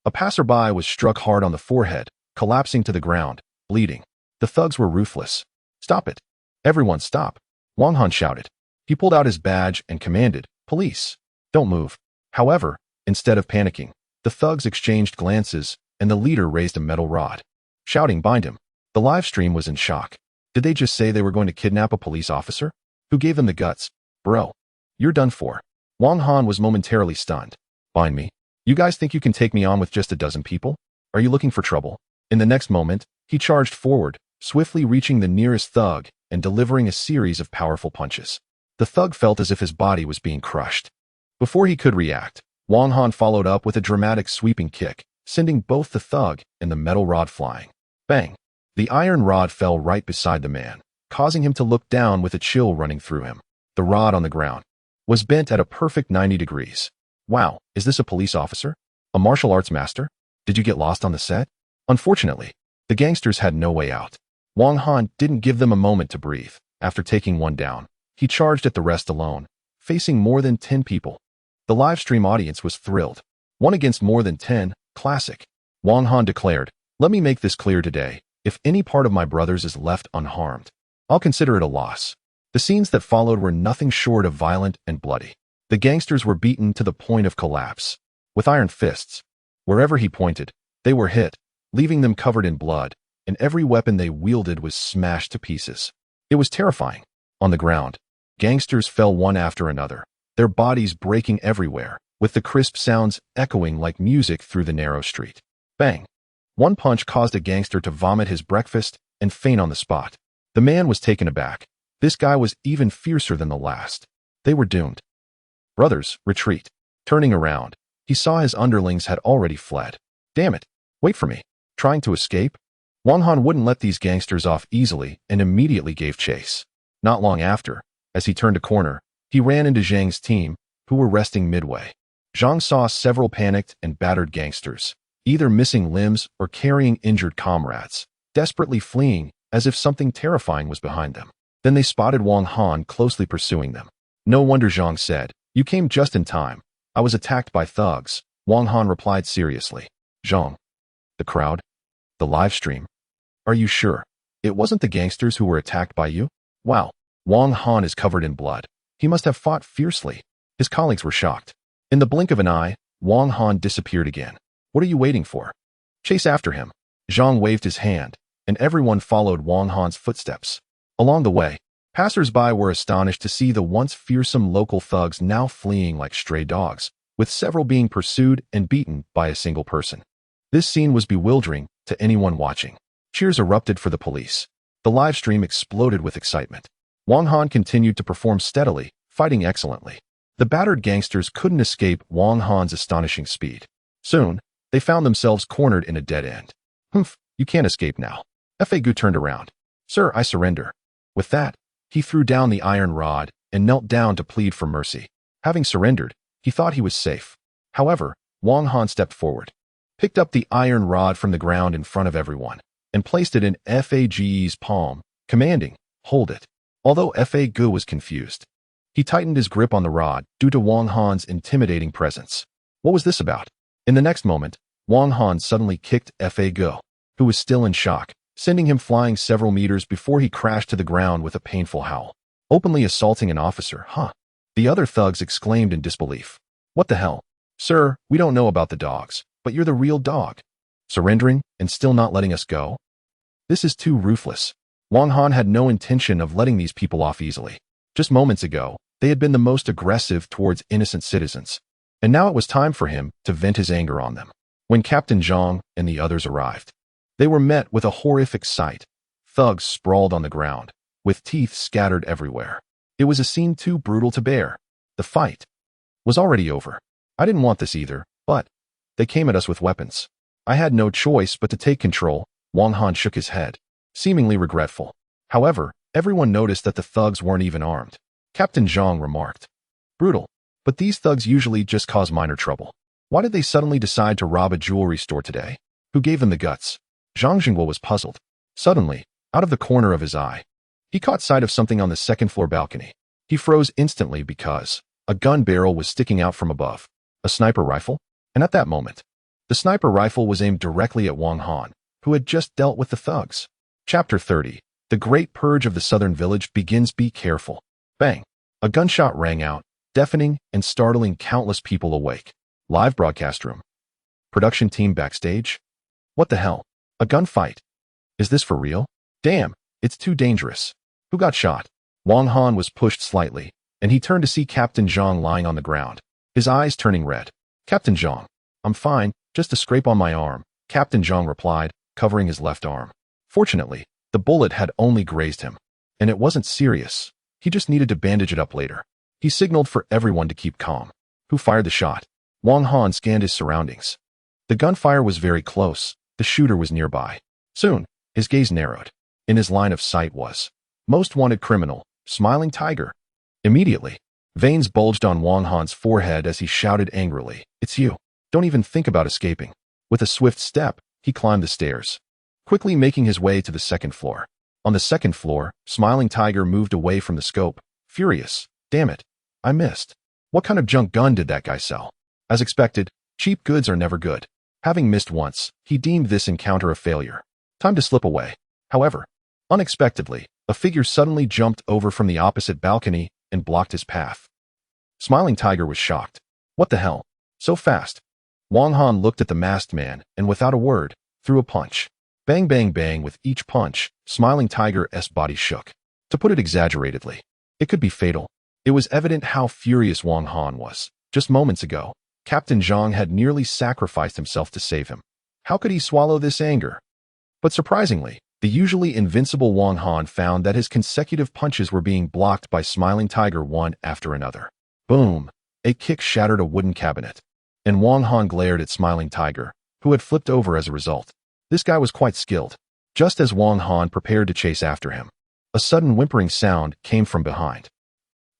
A passerby was struck hard on the forehead, collapsing to the ground, bleeding. The thugs were ruthless. Stop it. Everyone stop. Wang Han shouted. He pulled out his badge and commanded, police, don't move. However, instead of panicking, the thugs exchanged glances and the leader raised a metal rod, shouting, bind him. The live stream was in shock. Did they just say they were going to kidnap a police officer? Who gave them the guts? Bro, you're done for. Wang Han was momentarily stunned. Bind me? You guys think you can take me on with just a dozen people? Are you looking for trouble? In the next moment, he charged forward, swiftly reaching the nearest thug and delivering a series of powerful punches. The thug felt as if his body was being crushed. Before he could react, Wang Han followed up with a dramatic sweeping kick, sending both the thug and the metal rod flying. Bang! The iron rod fell right beside the man, causing him to look down with a chill running through him. The rod on the ground was bent at a perfect 90 degrees. Wow, is this a police officer? A martial arts master? Did you get lost on the set? Unfortunately, the gangsters had no way out. Wang Han didn't give them a moment to breathe. After taking one down, he charged at the rest alone, facing more than 10 people. The live stream audience was thrilled. 1 against more than 10, classic. Wang Han declared, let me make this clear today. If any part of my brothers is left unharmed, I'll consider it a loss. The scenes that followed were nothing short of violent and bloody. The gangsters were beaten to the point of collapse. With iron fists, wherever he pointed, they were hit, leaving them covered in blood, and every weapon they wielded was smashed to pieces. It was terrifying. On the ground, gangsters fell one after another, their bodies breaking everywhere, with the crisp sounds echoing like music through the narrow street. Bang! One punch caused a gangster to vomit his breakfast and faint on the spot. The man was taken aback. This guy was even fiercer than the last. They were doomed. Brothers, retreat. Turning around, he saw his underlings had already fled. Damn it, wait for me. Trying to escape? Wang Han wouldn't let these gangsters off easily and immediately gave chase. Not long after, as he turned a corner, he ran into Zhang's team, who were resting midway. Zhang saw several panicked and battered gangsters, either missing limbs or carrying injured comrades, desperately fleeing as if something terrifying was behind them. Then they spotted Wang Han closely pursuing them. No wonder, Zhang said, You came just in time. I was attacked by thugs, Wang Han replied seriously. Zhang. The crowd? The live stream? Are you sure? It wasn't the gangsters who were attacked by you? Wow. Wang Han is covered in blood. He must have fought fiercely. His colleagues were shocked. In the blink of an eye, Wang Han disappeared again. What are you waiting for? Chase after him. Zhang waved his hand, and everyone followed Wang Han's footsteps. Along the way, passers-by were astonished to see the once fearsome local thugs now fleeing like stray dogs, with several being pursued and beaten by a single person. This scene was bewildering to anyone watching. Cheers erupted for the police. The live stream exploded with excitement. Wang Han continued to perform steadily, fighting excellently. The battered gangsters couldn't escape Wang Han's astonishing speed. Soon, they found themselves cornered in a dead end. Humph, you can't escape now. Gu turned around. Sir, I surrender. With that, he threw down the iron rod and knelt down to plead for mercy. Having surrendered, he thought he was safe. However, Wang Han stepped forward, picked up the iron rod from the ground in front of everyone, and placed it in Fage's palm, commanding, hold it. Although Gu was confused, he tightened his grip on the rod due to Wang Han's intimidating presence. What was this about? In the next moment, Wang Han suddenly kicked Gu, who was still in shock, sending him flying several meters before he crashed to the ground with a painful howl. Openly assaulting an officer, huh? The other thugs exclaimed in disbelief. What the hell? Sir, we don't know about the dogs, but you're the real dog. Surrendering and still not letting us go? This is too ruthless. Wang Han had no intention of letting these people off easily. Just moments ago, they had been the most aggressive towards innocent citizens, and now it was time for him to vent his anger on them. When Captain Zhang and the others arrived, they were met with a horrific sight. Thugs sprawled on the ground, with teeth scattered everywhere. It was a scene too brutal to bear. The fight was already over. I didn't want this either, but they came at us with weapons. I had no choice but to take control. Wang Han shook his head, seemingly regretful. However, everyone noticed that the thugs weren't even armed. Captain Zhang remarked. Brutal. But these thugs usually just cause minor trouble. Why did they suddenly decide to rob a jewelry store today? Who gave them the guts? Zhang Jingguo was puzzled. Suddenly, out of the corner of his eye, he caught sight of something on the second-floor balcony. He froze instantly because a gun barrel was sticking out from above. A sniper rifle? And at that moment, the sniper rifle was aimed directly at Wang Han, who had just dealt with the thugs. Chapter 30. The Great Purge of the Southern Village begins. Be careful. Bang. A gunshot rang out, deafening and startling countless people awake. Live broadcast room. Production team backstage. What the hell? A gunfight? Is this for real? Damn, it's too dangerous. Who got shot? Wang Han was pushed slightly, and he turned to see Captain Zhang lying on the ground, his eyes turning red. Captain Zhang. I'm fine, just a scrape on my arm, Captain Zhang replied, covering his left arm. Fortunately, the bullet had only grazed him, and it wasn't serious. He just needed to bandage it up later. He signaled for everyone to keep calm. Who fired the shot? Wang Han scanned his surroundings. The gunfire was very close. The shooter was nearby. Soon, his gaze narrowed. In his line of sight was most wanted criminal, Smiling Tiger. Immediately, veins bulged on Wang Han's forehead as he shouted angrily, It's you. Don't even think about escaping. With a swift step, he climbed the stairs, quickly making his way to the second floor. On the second floor, Smiling Tiger moved away from the scope, furious. Damn it. I missed. What kind of junk gun did that guy sell? As expected, cheap goods are never good. Having missed once, he deemed this encounter a failure. Time to slip away. However, unexpectedly, a figure suddenly jumped over from the opposite balcony and blocked his path. Smiling Tiger was shocked. What the hell? So fast. Wang Han looked at the masked man and without a word, threw a punch. Bang bang bang. With each punch, Smiling Tiger's body shook. To put it exaggeratedly, it could be fatal. It was evident how furious Wang Han was. Just moments ago, Captain Zhang had nearly sacrificed himself to save him. How could he swallow this anger? But surprisingly, the usually invincible Wang Han found that his consecutive punches were being blocked by Smiling Tiger one after another. Boom! A kick shattered a wooden cabinet, and Wang Han glared at Smiling Tiger, who had flipped over as a result. This guy was quite skilled. Just as Wang Han prepared to chase after him, a sudden whimpering sound came from behind.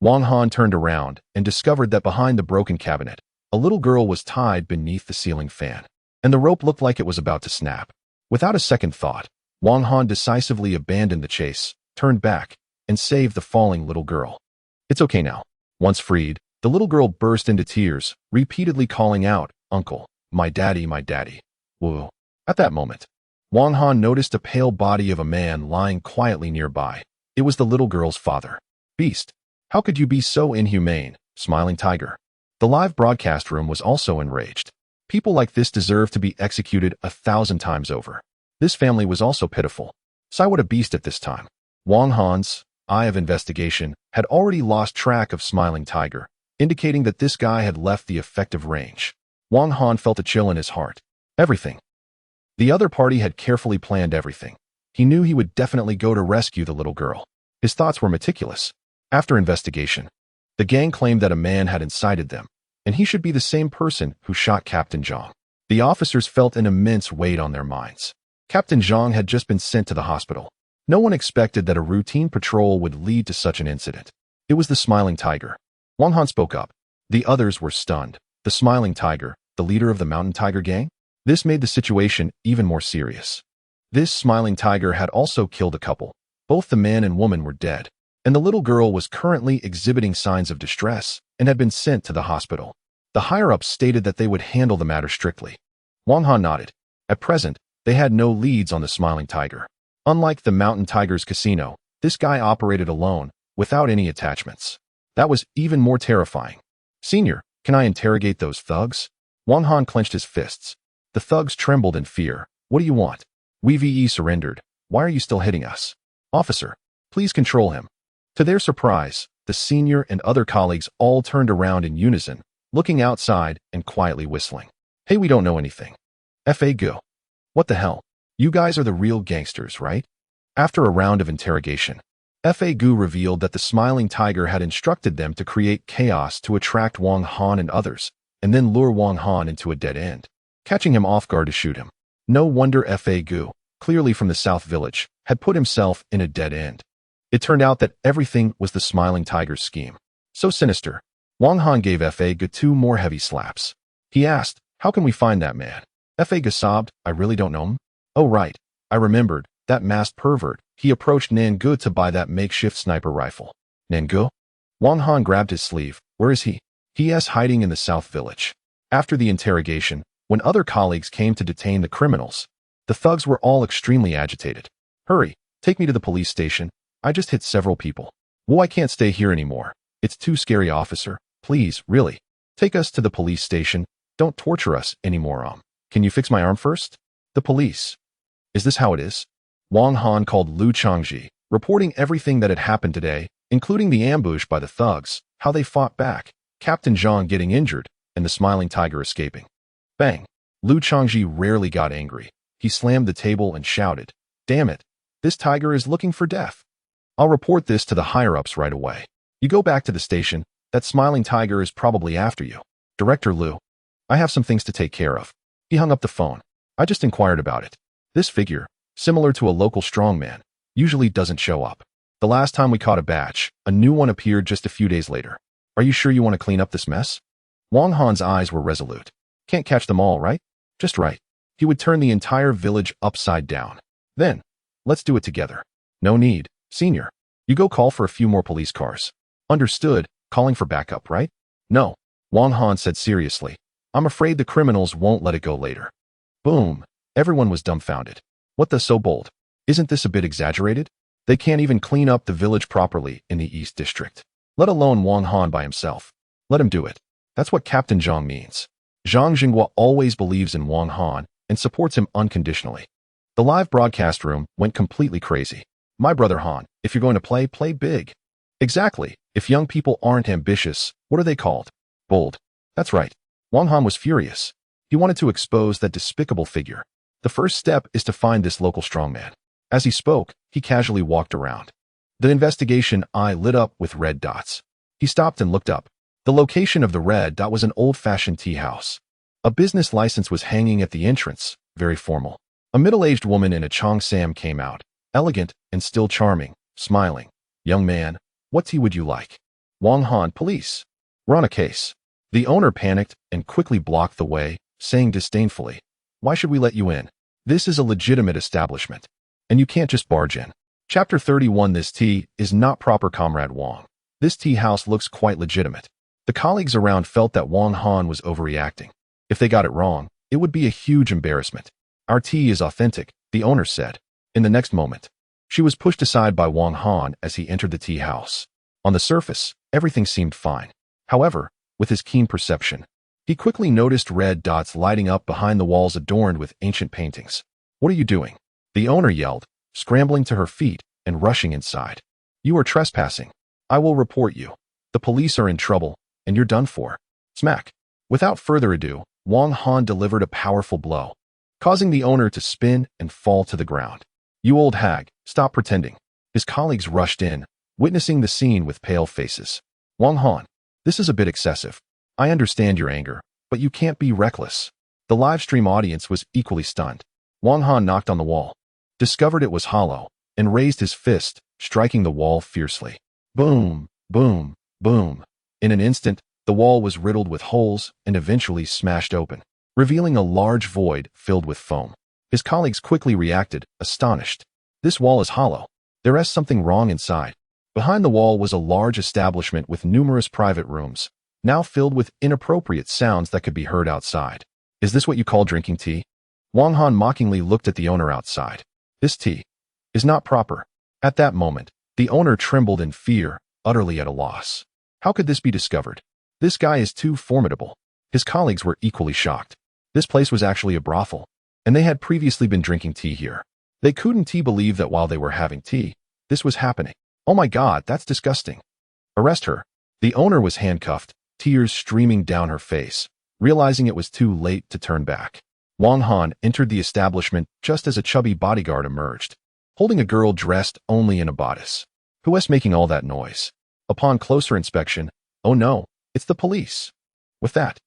Wang Han turned around and discovered that behind the broken cabinet, a little girl was tied beneath the ceiling fan, and the rope looked like it was about to snap. Without a second thought, Wang Han decisively abandoned the chase, turned back, and saved the falling little girl. It's okay now. Once freed, The little girl burst into tears, repeatedly calling out, "Uncle, my daddy, my daddy." Whoa. At that moment, Wang Han noticed a pale body of a man lying quietly nearby. It was the little girl's father. "Beast, how could you be so inhumane, smiling tiger?" The live broadcast room was also enraged. People like this deserve to be executed 1,000 times over. This family was also pitiful. Sai, what a beast at this time. Wang Han's eye of investigation had already lost track of smiling tiger, indicating that this guy had left the effective range. Wang Han felt a chill in his heart. Everything. The other party had carefully planned everything. He knew he would definitely go to rescue the little girl. His thoughts were meticulous. After investigation, the gang claimed that a man had incited them, and he should be the same person who shot Captain Zhang. The officers felt an immense weight on their minds. Captain Zhang had just been sent to the hospital. No one expected that a routine patrol would lead to such an incident. It was the smiling tiger. Wang Han spoke up. The others were stunned. The smiling tiger, the leader of the mountain tiger gang? This made the situation even more serious. This smiling tiger had also killed a couple. Both the man and woman were dead, and the little girl was currently exhibiting signs of distress and had been sent to the hospital. The higher-ups stated that they would handle the matter strictly. Wang Han nodded. At present, they had no leads on the smiling tiger. Unlike the mountain tiger's casino, this guy operated alone, without any attachments. That was even more terrifying. "Senior, can I interrogate those thugs?" Wang Han clenched his fists. The thugs trembled in fear. "What do you want? We surrendered. Why are you still hitting us?" "Officer, please control him." To their surprise, the senior and other colleagues all turned around in unison, looking outside and quietly whistling. "Hey, we don't know anything." "Fa go. What the hell? You guys are the real gangsters, right?" After a round of interrogation, Fa Gu revealed that the smiling tiger had instructed them to create chaos to attract Wang Han and others, and then lure Wang Han into a dead end, catching him off guard to shoot him. No wonder Fa Gu, clearly from the South Village, had put himself in a dead end. It turned out that everything was the smiling tiger's scheme. So sinister. Wang Han gave Fa Gu 2 more heavy slaps. He asked, "How can we find that man?" Fa Gu sobbed, "I really don't know him." "Oh right, I remembered, that masked pervert. He approached Nangu to buy that makeshift sniper rifle." "Nangu?" Wang Han grabbed his sleeve. "Where is he?" "He is hiding in the South Village." After the interrogation, when other colleagues came to detain the criminals, the thugs were all extremely agitated. "Hurry, take me to the police station. I just hit several people." "Whoa, I can't stay here anymore. It's too scary, officer. Please, really. Take us to the police station. Don't torture us anymore. Can you fix my arm first?" "The police. Is this how it is?" Wang Han called Lu Changji, reporting everything that had happened today, including the ambush by the thugs, how they fought back, Captain Zhang getting injured, and the smiling tiger escaping. Bang! Lu Changji rarely got angry. He slammed the table and shouted, "Damn it! This tiger is looking for death. I'll report this to the higher-ups right away. You go back to the station. That smiling tiger is probably after you." "Director Lu, I have some things to take care of." He hung up the phone. "I just inquired about it. This figure, similar to a local strongman, usually doesn't show up. The last time we caught a batch, a new one appeared just a few days later. Are you sure you want to clean up this mess?" Wang Han's eyes were resolute. "Can't catch them all, right? Just right. He would turn the entire village upside down. Then, let's do it together." "No need, senior. You go call for a few more police cars." "Understood. Calling for backup, right?" "No," Wang Han said seriously. "I'm afraid the criminals won't let it go later." Boom. Everyone was dumbfounded. What the so bold? Isn't this a bit exaggerated? They can't even clean up the village properly in the East District, let alone Wang Han by himself. Let him do it. That's what Captain Zhang means. Zhang Jinghua always believes in Wang Han and supports him unconditionally. The live broadcast room went completely crazy. "My brother Han, if you're going to play big." "Exactly. If young people aren't ambitious, what are they called?" "Bold." "That's right." Wang Han was furious. He wanted to expose that despicable figure. The first step is to find this local strongman. As he spoke, he casually walked around. The investigation eye lit up with red dots. He stopped and looked up. The location of the red dot was an old-fashioned tea house. A business license was hanging at the entrance, very formal. A middle-aged woman in a cheongsam came out, elegant and still charming, smiling. "Young man, what tea would you like?" "Wang Han, police. We're on a case." The owner panicked and quickly blocked the way, saying disdainfully, "Why should we let you in? This is a legitimate establishment, and you can't just barge in." Chapter 31. This tea is not proper, Comrade Wang. This tea house looks quite legitimate. The colleagues around felt that Wang Han was overreacting. If they got it wrong, it would be a huge embarrassment. Our tea is authentic, the owner said. In the next moment, she was pushed aside by Wang Han as he entered the tea house. On the surface, everything seemed fine. However, with his keen perception, he quickly noticed red dots lighting up behind the walls adorned with ancient paintings. "What are you doing?" the owner yelled, scrambling to her feet and rushing inside. "You are trespassing. I will report you. The police are in trouble, and you're done for." Smack. Without further ado, Wang Han delivered a powerful blow, causing the owner to spin and fall to the ground. "You old hag, stop pretending." His colleagues rushed in, witnessing the scene with pale faces. "Wang Han, this is a bit excessive. I understand your anger, but you can't be reckless." The livestream audience was equally stunned. Wang Han knocked on the wall, discovered it was hollow, and raised his fist, striking the wall fiercely. Boom, boom, boom. In an instant, the wall was riddled with holes and eventually smashed open, revealing a large void filled with foam. His colleagues quickly reacted, astonished. "This wall is hollow. There is something wrong inside." Behind the wall was a large establishment with numerous private rooms, now filled with inappropriate sounds that could be heard outside. "Is this what you call drinking tea?" Wang Han mockingly looked at the owner outside. "This tea is not proper." At that moment, the owner trembled in fear, utterly at a loss. How could this be discovered? This guy is too formidable. His colleagues were equally shocked. This place was actually a brothel, and they had previously been drinking tea here. They couldn't believe that while they were having tea, this was happening. "Oh my God, that's disgusting. Arrest her." The owner was handcuffed, tears streaming down her face, realizing it was too late to turn back. Wang Han entered the establishment just as a chubby bodyguard emerged, holding a girl dressed only in a bodice. "Who was making all that noise?" Upon closer inspection, "Oh no, it's the police." With that,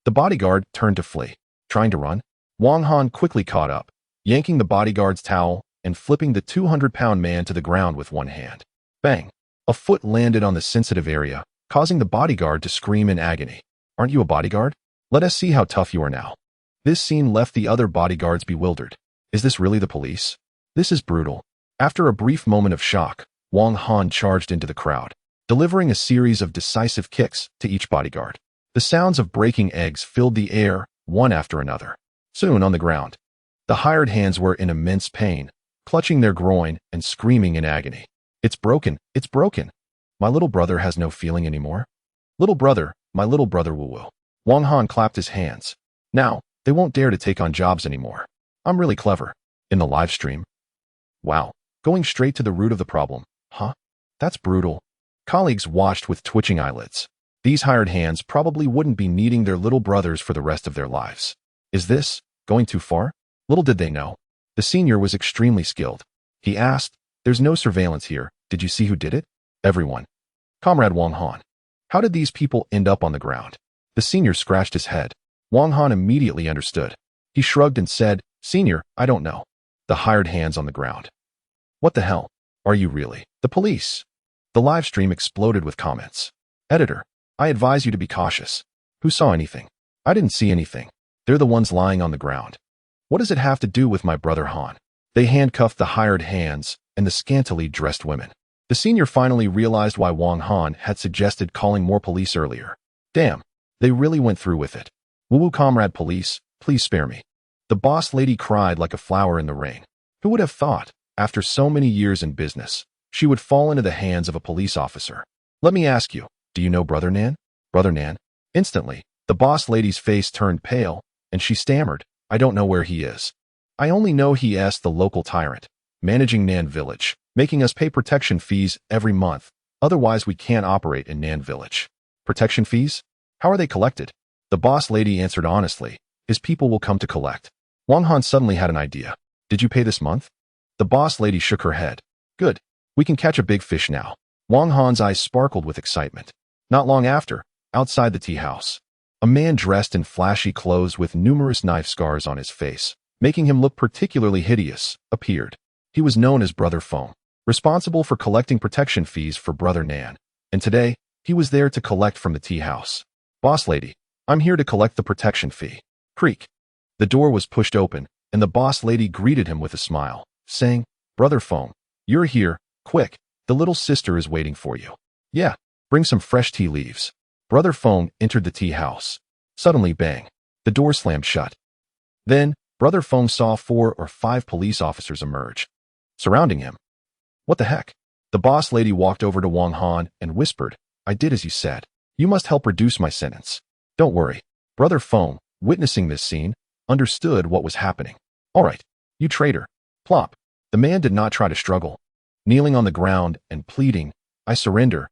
the bodyguard turned to flee. Trying to run, Wang Han quickly caught up, yanking the bodyguard's towel and flipping the 200-pound man to the ground with one hand. Bang! A foot landed on the sensitive area, causing the bodyguard to scream in agony. "Aren't you a bodyguard? Let us see how tough you are now." This scene left the other bodyguards bewildered. Is this really the police? This is brutal. After a brief moment of shock, Wang Han charged into the crowd, delivering a series of decisive kicks to each bodyguard. The sounds of breaking eggs filled the air, one after another. Soon on the ground, the hired hands were in immense pain, clutching their groin and screaming in agony. "It's broken, it's broken. My little brother has no feeling anymore. Little brother, my little brother woo-woo." Wang Han clapped his hands. "Now, they won't dare to take on jobs anymore. I'm really clever." In the live stream. "Wow, going straight to the root of the problem, huh? That's brutal." Colleagues watched with twitching eyelids. These hired hands probably wouldn't be needing their little brothers for the rest of their lives. Is this going too far? Little did they know, the senior was extremely skilled. He asked, "There's no surveillance here. Did you see who did it?" Everyone. "Comrade Wang Han, how did these people end up on the ground?" The senior scratched his head. Wang Han immediately understood. He shrugged and said, "Senior, I don't know." The hired hands on the ground. "What the hell? Are you really the police?" The live stream exploded with comments. "Editor, I advise you to be cautious. Who saw anything? I didn't see anything. They're the ones lying on the ground. What does it have to do with my brother Han?" They handcuffed the hired hands and the scantily dressed women. The senior finally realized why Wang Han had suggested calling more police earlier. Damn, they really went through with it. "Woo-woo, comrade police, please spare me." The boss lady cried like a flower in the rain. Who would have thought, after so many years in business, she would fall into the hands of a police officer? "Let me ask you, do you know Brother Nan?" "Brother Nan?" Instantly, the boss lady's face turned pale, and she stammered, "I don't know where he is. I only know he is the local tyrant, managing Nan Village, making us pay protection fees every month. Otherwise, we can't operate in Nan Village." "Protection fees? How are they collected?" The boss lady answered honestly, "His people will come to collect." Wang Han suddenly had an idea. "Did you pay this month?" The boss lady shook her head. "Good. We can catch a big fish now." Wang Han's eyes sparkled with excitement. Not long after, outside the tea house, a man dressed in flashy clothes with numerous knife scars on his face, making him look particularly hideous, appeared. He was known as Brother Foam, responsible for collecting protection fees for Brother Nan, and today, he was there to collect from the tea house. "Boss lady, I'm here to collect the protection fee." Creak. The door was pushed open, and the boss lady greeted him with a smile, saying, "Brother Foam, you're here, quick, the little sister is waiting for you." "Yeah, bring some fresh tea leaves." Brother Feng entered the tea house. Suddenly, bang. The door slammed shut. Then, Brother Feng saw 4 or 5 police officers emerge, surrounding him. What the heck? The boss lady walked over to Wang Han and whispered, I did as you said. You must help reduce my sentence. Don't worry. Brother Feng, witnessing this scene, understood what was happening. All right, you traitor. Plop. The man did not try to struggle, kneeling on the ground and pleading, I surrender,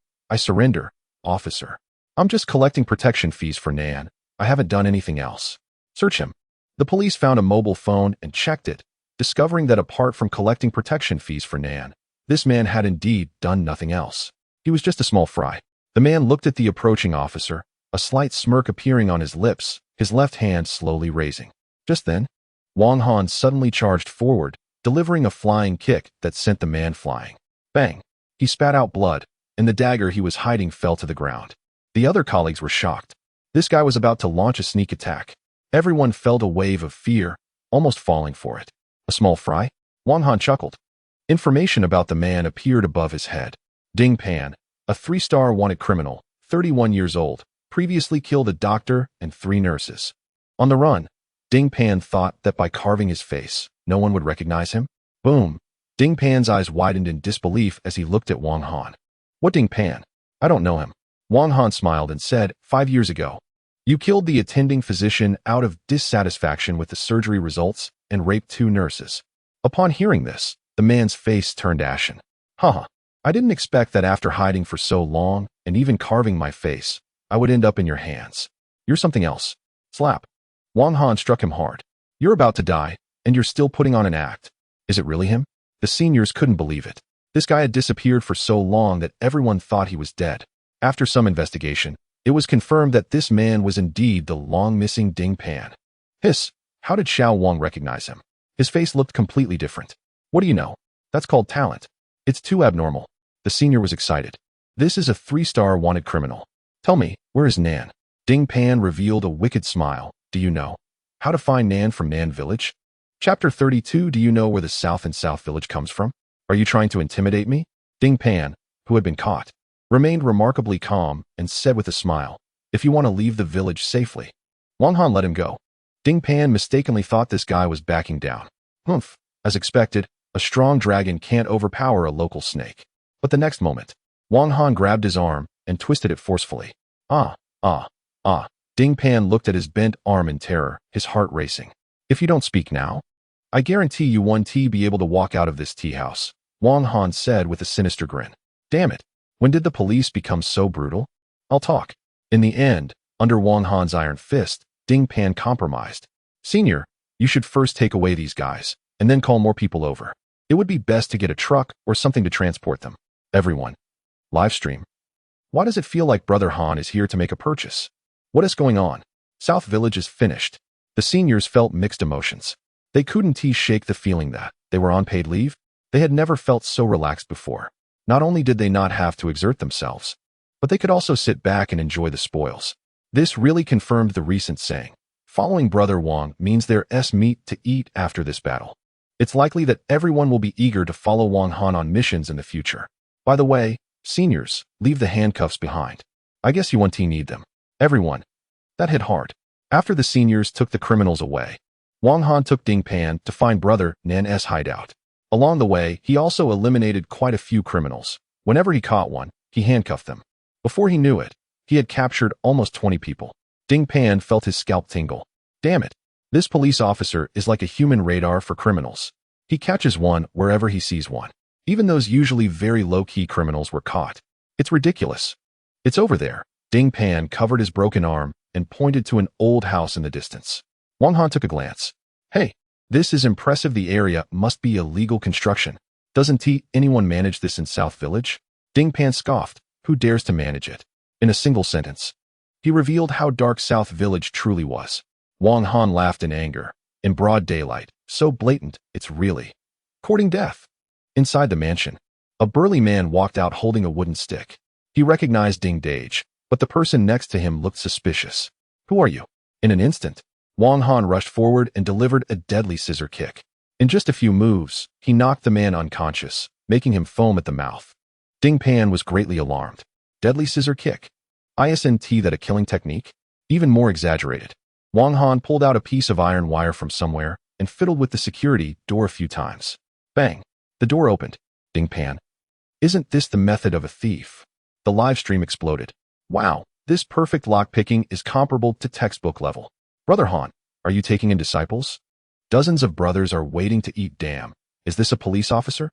officer. I'm just collecting protection fees for Nan. I haven't done anything else. Search him. The police found a mobile phone and checked it, discovering that apart from collecting protection fees for Nan, this man had indeed done nothing else. He was just a small fry. The man looked at the approaching officer, a slight smirk appearing on his lips, his left hand slowly raising. Just then, Wang Han suddenly charged forward, delivering a flying kick that sent the man flying. Bang! He spat out blood, and the dagger he was hiding fell to the ground. The other colleagues were shocked. This guy was about to launch a sneak attack. Everyone felt a wave of fear, almost falling for it. A small fry? Wang Han chuckled. Information about the man appeared above his head. Ding Pan, a 3-star wanted criminal, 31 years old, previously killed a doctor and 3 nurses. On the run, Ding Pan thought that by carving his face, no one would recognize him. Boom! Ding Pan's eyes widened in disbelief as he looked at Wang Han. What Ding Pan? I don't know him. Wang Han smiled and said, 5 years ago, you killed the attending physician out of dissatisfaction with the surgery results and raped 2 nurses. Upon hearing this, the man's face turned ashen. Haha, I didn't expect that after hiding for so long and even carving my face, I would end up in your hands. You're something else. Slap. Wang Han struck him hard. You're about to die, and you're still putting on an act. Is it really him? The seniors couldn't believe it. This guy had disappeared for so long that everyone thought he was dead. After some investigation, it was confirmed that this man was indeed the long-missing Ding Pan. Hiss, how did Xiao Wang recognize him? His face looked completely different. What do you know? That's called talent. It's too abnormal. The senior was excited. This is a 3-star wanted criminal. Tell me, where is Nan? Ding Pan revealed a wicked smile. Do you know how to find Nan from Nan Village? Chapter 32. Do you know where the South and South Village comes from? Are you trying to intimidate me? Ding Pan, who had been caught, remained remarkably calm and said with a smile, if you want to leave the village safely. Wang Han let him go. Ding Pan mistakenly thought this guy was backing down. Humph. As expected, a strong dragon can't overpower a local snake. But the next moment, Wang Han grabbed his arm and twisted it forcefully. Ah. Ding Pan looked at his bent arm in terror, his heart racing. If you don't speak now, I guarantee you won't be able to walk out of this tea house, Wang Han said with a sinister grin. Damn it. When did the police become so brutal? I'll talk. In the end, under Wang Han's iron fist, Ding Pan compromised. Senior, you should first take away these guys, and then call more people over. It would be best to get a truck or something to transport them. Everyone. Livestream. Why does it feel like Brother Han is here to make a purchase? What is going on? South Village is finished. The seniors felt mixed emotions. They couldn't shake the feeling that they were on paid leave. They had never felt so relaxed before. Not only did they not have to exert themselves, but they could also sit back and enjoy the spoils. This really confirmed the recent saying, following Brother Wang means there's meat to eat after this battle. It's likely that everyone will be eager to follow Wang Han on missions in the future. By the way, seniors, leave the handcuffs behind. I guess you won't need them. Everyone. That hit hard. After the seniors took the criminals away, Wang Han took Ding Pan to find Brother Nan's hideout. Along the way, he also eliminated quite a few criminals. Whenever he caught one, he handcuffed them. Before he knew it, he had captured almost 20 people. Ding Pan felt his scalp tingle. Damn it. This police officer is like a human radar for criminals. He catches one wherever he sees one. Even those usually very low-key criminals were caught. It's ridiculous. It's over there. Ding Pan covered his broken arm and pointed to an old house in the distance. Wang Han took a glance. Hey, this is impressive. The area must be illegal construction. Doesn't anyone manage this in South Village? Ding Pan scoffed. Who dares to manage it? In a single sentence, he revealed how dark South Village truly was. Wang Han laughed in anger. In broad daylight, so blatant, it's really courting death. Inside the mansion, a burly man walked out holding a wooden stick. He recognized Ding Dage, but the person next to him looked suspicious. Who are you? In an instant, Wang Han rushed forward and delivered a deadly scissor kick. In just a few moves, he knocked the man unconscious, making him foam at the mouth. Ding Pan was greatly alarmed. Deadly scissor kick. Isn't that a killing technique? Even more exaggerated. Wang Han pulled out a piece of iron wire from somewhere and fiddled with the security door a few times. Bang! The door opened. Ding Pan. Isn't this the method of a thief? The live stream exploded. Wow, this perfect lockpicking is comparable to textbook level. Brother Han, are you taking in disciples? Dozens of brothers are waiting to eat. Damn. Is this a police officer?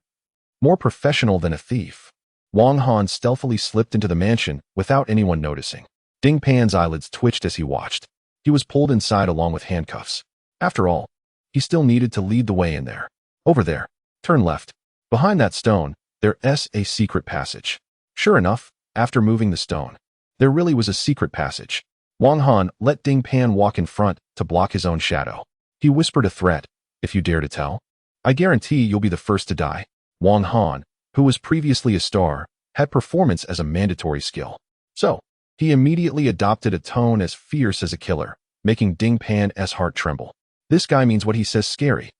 More professional than a thief. Wang Han stealthily slipped into the mansion without anyone noticing. Ding Pan's eyelids twitched as he watched. He was pulled inside along with handcuffs. After all, he still needed to lead the way in there. Over there. Turn left. Behind that stone, there's a secret passage. Sure enough, after moving the stone, there really was a secret passage. Wang Han let Ding Pan walk in front to block his own shadow. He whispered a threat. If you dare to tell, I guarantee you'll be the first to die. Wang Han, who was previously a star, had performance as a mandatory skill. So, he immediately adopted a tone as fierce as a killer, making Ding Pan's heart tremble. This guy means what he says scary.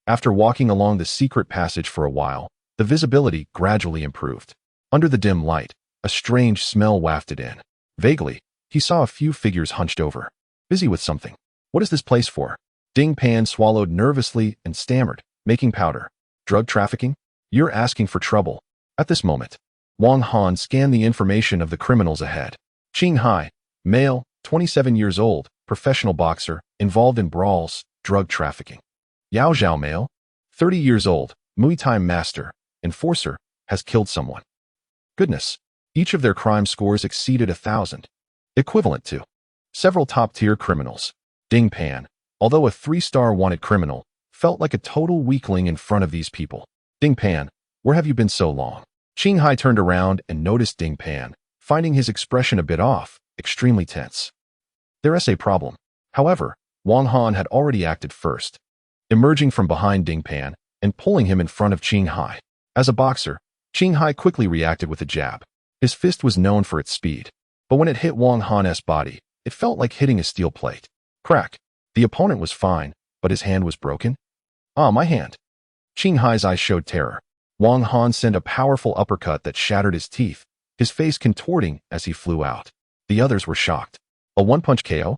After walking along the secret passage for a while, the visibility gradually improved. Under the dim light, a strange smell wafted in. Vaguely, he saw a few figures hunched over, busy with something. What is this place for? Ding Pan swallowed nervously and stammered, making powder. Drug trafficking? You're asking for trouble. At this moment, Wang Han scanned the information of the criminals ahead. Qing Hai, male, 27 years old, professional boxer, involved in brawls, drug trafficking. Yao Zhao, male, 30 years old, Muay Thai master, enforcer, has killed someone. Goodness, each of their crime scores exceeded 1,000, equivalent to several top-tier criminals. Ding Pan, although a 3-star wanted criminal, felt like a total weakling in front of these people. Ding Pan, where have you been so long? Qing Hai turned around and noticed Ding Pan, finding his expression a bit off, extremely tense. There's a problem. However, Wang Han had already acted first, emerging from behind Ding Pan and pulling him in front of Qing Hai. As a boxer, Qing Hai quickly reacted with a jab. His fist was known for its speed, but when it hit Wang Han's body, it felt like hitting a steel plate. Crack. The opponent was fine, but his hand was broken. Ah, my hand. Qing Hai's eyes showed terror. Wang Han sent a powerful uppercut that shattered his teeth, his face contorting as he flew out. The others were shocked. A one-punch KO?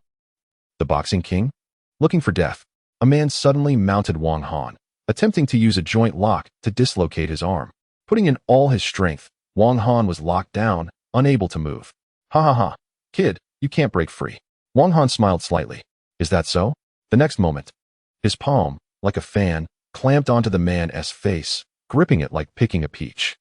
The Boxing King? Looking for death, a man suddenly mounted Wang Han, attempting to use a joint lock to dislocate his arm. Putting in all his strength, Wang Han was locked down, unable to move. Ha ha ha. Kid, you can't break free. Wang Han smiled slightly. Is that so? The next moment, his palm, like a fan, clamped onto the man's face, gripping it like picking a peach.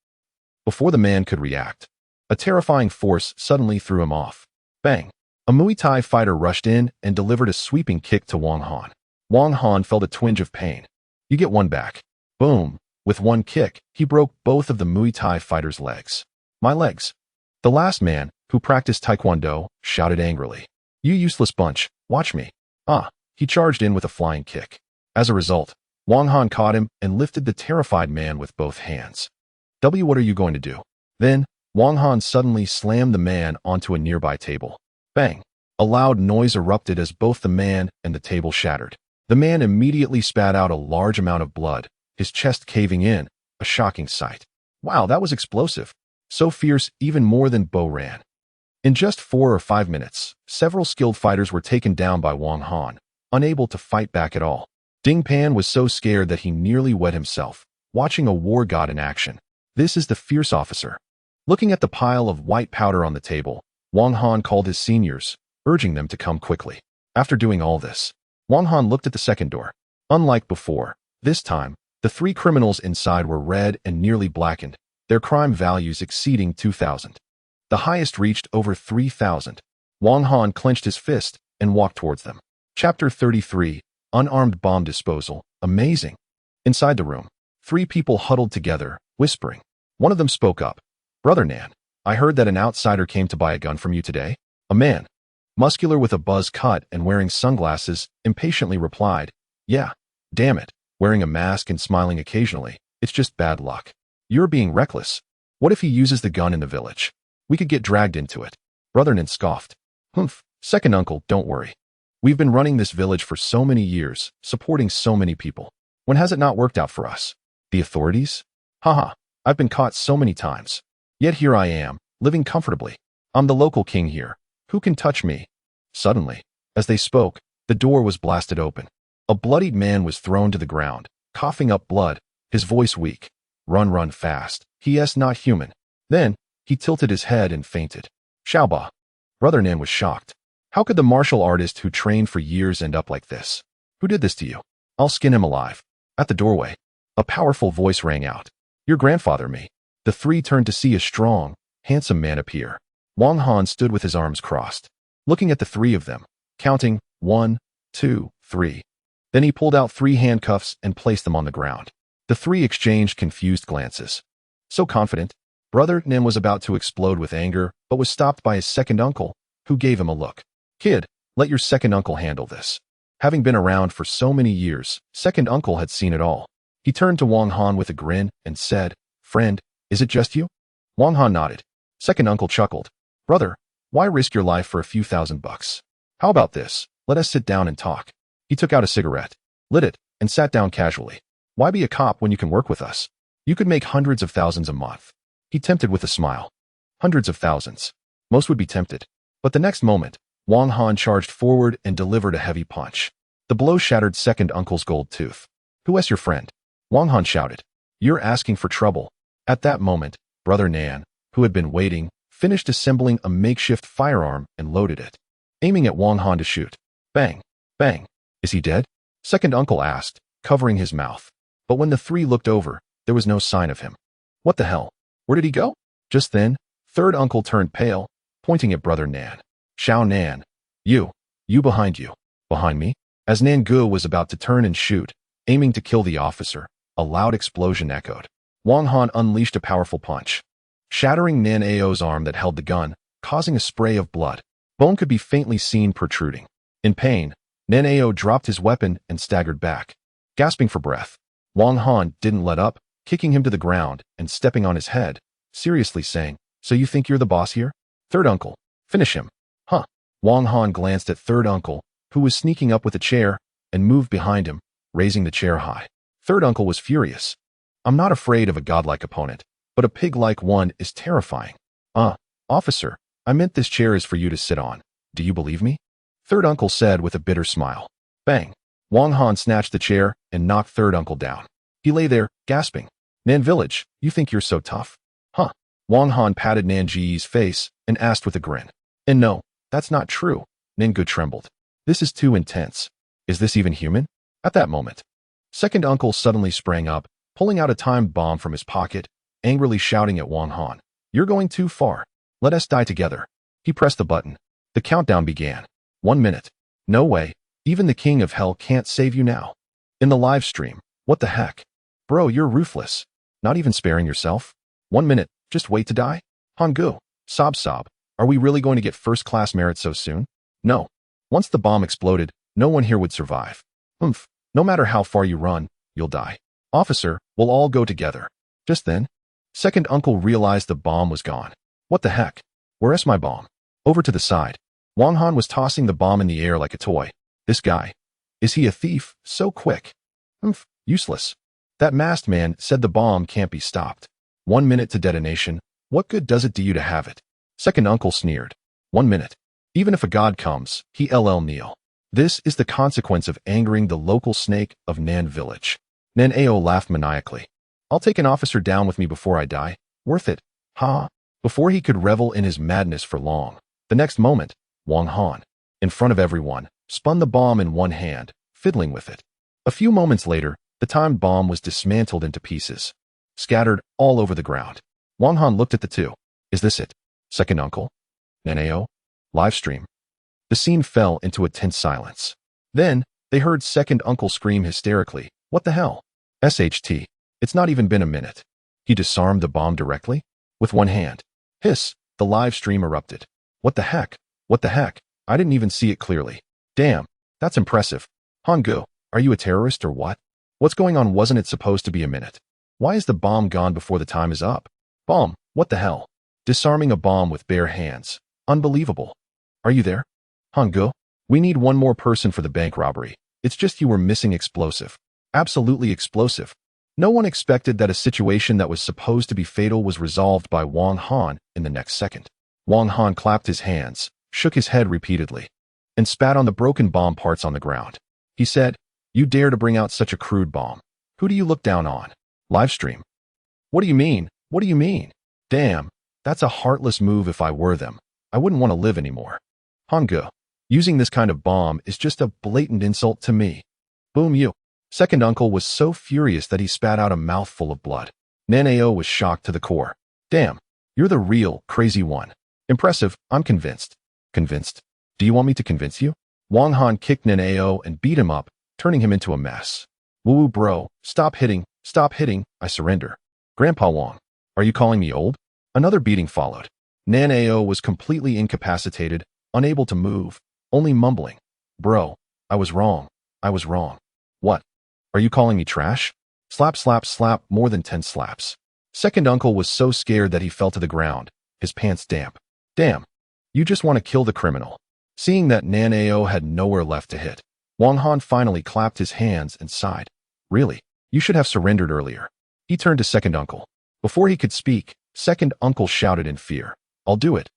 Before the man could react, a terrifying force suddenly threw him off. Bang! A Muay Thai fighter rushed in and delivered a sweeping kick to Wang Han. Wang Han felt a twinge of pain. You get one back. Boom! With one kick, he broke both of the Muay Thai fighter's legs. My legs. The last man, who practiced Taekwondo, shouted angrily. You useless bunch, watch me. Ah! He charged in with a flying kick. As a result, Wang Han caught him and lifted the terrified man with both hands. What are you going to do? Then, Wang Han suddenly slammed the man onto a nearby table. Bang! A loud noise erupted as both the man and the table shattered. The man immediately spat out a large amount of blood, his chest caving in, a shocking sight. Wow, that was explosive. So fierce, even more than Bo Ran. In just 4 or 5 minutes, several skilled fighters were taken down by Wang Han, unable to fight back at all. Ding Pan was so scared that he nearly wet himself, watching a war god in action. This is the fierce officer. Looking at the pile of white powder on the table, Wang Han called his seniors, urging them to come quickly. After doing all this, Wang Han looked at the second door. Unlike before, this time, the 3 criminals inside were red and nearly blackened, their crime values exceeding 2,000. The highest reached over 3,000. Wang Han clenched his fist and walked towards them. Chapter 33, Unarmed Bomb Disposal. Amazing. Inside the room, 3 people huddled together, whispering. One of them spoke up. Brother Nan, I heard that an outsider came to buy a gun from you today. A man, muscular with a buzz cut and wearing sunglasses, impatiently replied, Yeah, damn it, wearing a mask and smiling occasionally, it's just bad luck. You're being reckless. What if he uses the gun in the village? We could get dragged into it. Brother Nan scoffed. Humph, second uncle, don't worry. We've been running this village for so many years, supporting so many people. When has it not worked out for us? The authorities? Haha, I've been caught so many times. Yet here I am, living comfortably. I'm the local king here, Who can touch me? Suddenly, as they spoke, the door was blasted open. A bloodied man was thrown to the ground, coughing up blood, his voice weak. Run, run fast. He is not human. Then, he tilted his head and fainted. Xiaoba. Brother Nan was shocked. How could the martial artist who trained for years end up like this? Who did this to you? I'll skin him alive. At the doorway, a powerful voice rang out. Your grandfather, me. The three turned to see a strong, handsome man appear. Wang Han stood with his arms crossed, looking at the three of them, counting 1, 2, 3. Then he pulled out 3 handcuffs and placed them on the ground. The three exchanged confused glances. So confident, Brother Nan was about to explode with anger, but was stopped by his second uncle, who gave him a look. Kid, let your second uncle handle this. Having been around for so many years, second uncle had seen it all. He turned to Wang Han with a grin and said, Friend, is it just you? Wang Han nodded. Second uncle chuckled. Brother, why risk your life for a few $1,000? How about this? Let us sit down and talk. He took out a cigarette, lit it, and sat down casually. Why be a cop when you can work with us? You could make hundreds of thousands a month. He tempted with a smile. Hundreds of thousands. Most would be tempted. But the next moment, Wang Han charged forward and delivered a heavy punch. The blow shattered second uncle's gold tooth. Who is your friend? Wang Han shouted. You're asking for trouble. At that moment, Brother Nan, who had been waiting, finished assembling a makeshift firearm and loaded it, aiming at Wang Han to shoot. Bang! Bang! Is he dead? Second uncle asked, covering his mouth. But when the three looked over, there was no sign of him. What the hell? Where did he go? Just then, third uncle turned pale, pointing at Brother Nan. Xiao Nan. You behind you. Behind me? As Nan Gu was about to turn and shoot, aiming to kill the officer, a loud explosion echoed. Wang Han unleashed a powerful punch, shattering Nan Ao's arm that held the gun, causing a spray of blood. Bone could be faintly seen protruding. In pain, Nan Ao dropped his weapon and staggered back. Gasping for breath, Wang Han didn't let up, kicking him to the ground and stepping on his head, seriously saying, So you think you're the boss here? Third uncle, finish him. Huh. Wang Han glanced at third uncle, who was sneaking up with a chair, and moved behind him, raising the chair high. Third uncle was furious. I'm not afraid of a godlike opponent, but a pig-like one is terrifying. Officer, I meant this chair is for you to sit on. Do you believe me? Third uncle said with a bitter smile. Bang! Wang Han snatched the chair and knocked third uncle down. He lay there, gasping. Nan Village, you think you're so tough? Huh. Wang Han patted Nanji's face and asked with a grin. And no, that's not true. Ningu trembled. This is too intense. Is this even human? At that moment, second uncle suddenly sprang up, pulling out a time bomb from his pocket, angrily shouting at Wang Han. You're going too far. Let us die together. He pressed the button. The countdown began. 1 minute. No way. Even the king of hell can't save you now. In the live stream. What the heck? Bro, you're ruthless. Not even sparing yourself. 1 minute. Just wait to die? Hanggu. Sob sob. Are we really going to get first-class merit so soon? No. Once the bomb exploded, no one here would survive. No matter how far you run, you'll die. Officer, we'll all go together. Just then, second uncle realized the bomb was gone. What the heck? Where's my bomb? Over to the side. Wang Han was tossing the bomb in the air like a toy. This guy. Is he a thief? So quick. Useless. That masked man said the bomb can't be stopped. 1 minute to detonation. What good does it do you to have it? Second uncle sneered. 1 minute. Even if a god comes, he LL kneel. This is the consequence of angering the local snake of Nan Village. Nan Ao laughed maniacally. I'll take an officer down with me before I die. Worth it. Ha. Before he could revel in his madness for long, the next moment, Wang Han, in front of everyone, spun the bomb in one hand, fiddling with it. A few moments later, the time bomb was dismantled into pieces, scattered all over the ground. Wang Han looked at the two. Is this it? Second uncle? Nan Ao? Live stream. The scene fell into a tense silence. Then, they heard second uncle scream hysterically, What the hell? SHT. It's not even been a minute. He disarmed the bomb directly? With one hand. Hiss, the live stream erupted. What the heck? What the heck? I didn't even see it clearly. Damn, that's impressive. Hanggu, are you a terrorist or what? What's going on? Wasn't it supposed to be a minute? Why is the bomb gone before the time is up? Bomb, what the hell? Disarming a bomb with bare hands. Unbelievable. Are you there? Hanggu, we need one more person for the bank robbery. It's just you were missing explosive. Absolutely explosive. No one expected that a situation that was supposed to be fatal was resolved by Wang Han in the next second. Wang Han clapped his hands, shook his head repeatedly, and spat on the broken bomb parts on the ground. He said, "You dare to bring out such a crude bomb? Who do you look down on? Livestream? What do you mean? What do you mean? Damn, that's a heartless move. If I were them, I wouldn't want to live anymore. Hanggu, using this kind of bomb is just a blatant insult to me. Boom you." Second uncle was so furious that he spat out a mouthful of blood. Nanao was shocked to the core. "Damn, you're the real crazy one. Impressive, I'm convinced." "Convinced? Do you want me to convince you?" Wang Han kicked Nanao and beat him up, turning him into a mess. "Woo bro, stop hitting, I surrender." "Grandpa Wang, are you calling me old?" Another beating followed. Nanao was completely incapacitated, unable to move, only mumbling, "Bro, I was wrong. What? Are you calling me trash?" Slap, slap, slap, more than 10 slaps. Second uncle was so scared that he fell to the ground, his pants damp. "Damn, you just want to kill the criminal." Seeing that Nanao had nowhere left to hit, Wang Han finally clapped his hands and sighed. "Really? You should have surrendered earlier." He turned to second uncle. Before he could speak, second uncle shouted in fear, I'll do it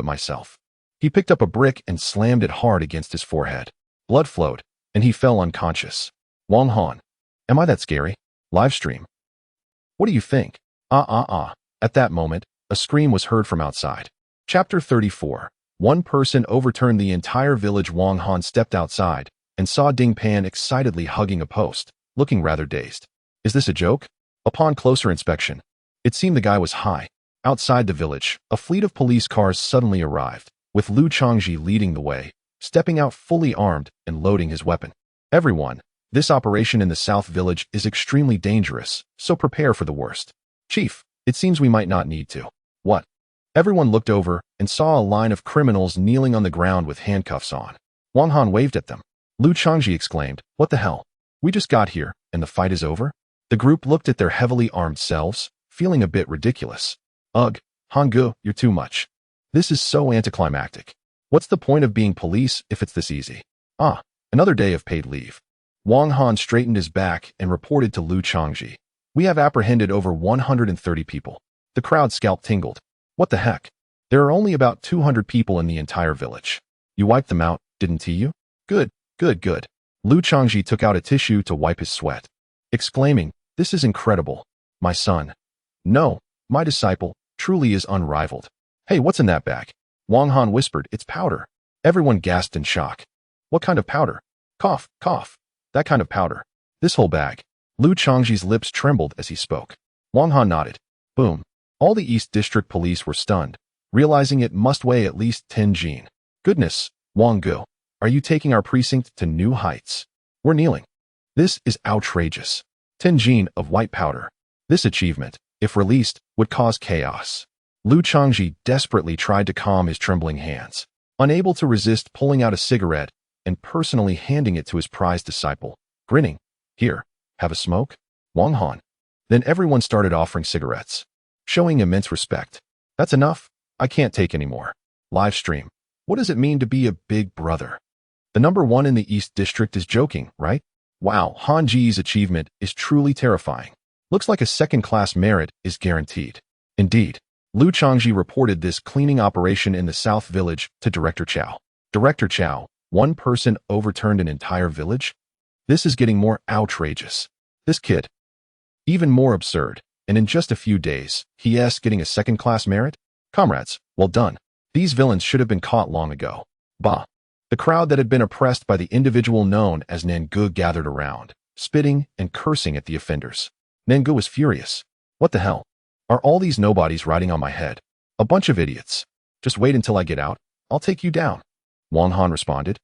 myself." He picked up a brick and slammed it hard against his forehead. Blood flowed, and he fell unconscious. "Wang Han, am I that scary? Livestream. What do you think?" At that moment, a scream was heard from outside. Chapter 34. One person overturned the entire village. Wang Han stepped outside and saw Ding Pan excitedly hugging a post, looking rather dazed. Is this a joke? Upon closer inspection, it seemed the guy was high. Outside the village, a fleet of police cars suddenly arrived, with Lu Changji leading the way, stepping out fully armed and loading his weapon. "Everyone, this operation in the South Village is extremely dangerous, so prepare for the worst." "Chief, it seems we might not need to." "What?" Everyone looked over and saw a line of criminals kneeling on the ground with handcuffs on. Wang Han waved at them. Lu Changji exclaimed, "What the hell? We just got here, and the fight is over?" The group looked at their heavily armed selves, feeling a bit ridiculous. "Ugh, Hanggu, you're too much. This is so anticlimactic. What's the point of being police if it's this easy?" Another day of paid leave. Wang Han straightened his back and reported to Lu Changji, "We have apprehended over 130 people." The crowd's scalp tingled. "What the heck? There are only about 200 people in the entire village. You wiped them out, didn't you?" Good. Lu Changji took out a tissue to wipe his sweat, exclaiming, "This is incredible. My son. No, my disciple, truly is unrivaled." "Hey, what's in that bag?" Wang Han whispered, "It's powder." Everyone gasped in shock. "What kind of powder?" Cough. "That kind of powder. This whole bag." Lu Changji's lips trembled as he spoke. Wang Han nodded. Boom. All the East District police were stunned, realizing it must weigh at least 10 jin. "Goodness, Wang Gu, are you taking our precinct to new heights?" "We're kneeling. This is outrageous. 10 jin of white powder. This achievement, if released, would cause chaos." Lu Changji desperately tried to calm his trembling hands, unable to resist pulling out a cigarette and personally handing it to his prized disciple, grinning, "Here, have a smoke, Wang Han." Then everyone started offering cigarettes, showing immense respect. "That's enough. I can't take any more." Livestream. What does it mean to be a big brother? The number one in the East District is joking, right? Wow, Han Ji's achievement is truly terrifying. Looks like a second-class merit is guaranteed. Indeed. Lu Changji reported this cleaning operation in the South Village to Director Chow. "Director Chow, one person overturned an entire village? This is getting more outrageous. This kid. Even more absurd, and in just a few days, he's getting a second-class merit? Comrades, well done. These villains should have been caught long ago." Bah. The crowd that had been oppressed by the individual known as Nangu gathered around, spitting and cursing at the offenders. Nangu was furious. "What the hell? Are all these nobodies riding on my head? A bunch of idiots. Just wait until I get out. I'll take you down." Wang Han responded.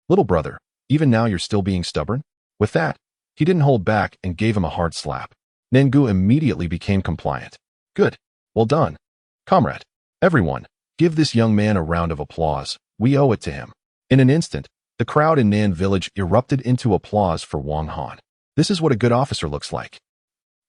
"Little brother, even now you're still being stubborn?" With that, he didn't hold back and gave him a hard slap. Nangu immediately became compliant. "Good. Well done. Comrade. Everyone, give this young man a round of applause. We owe it to him." In an instant, the crowd in Nan Village erupted into applause for Wang Han. This is what a good officer looks like.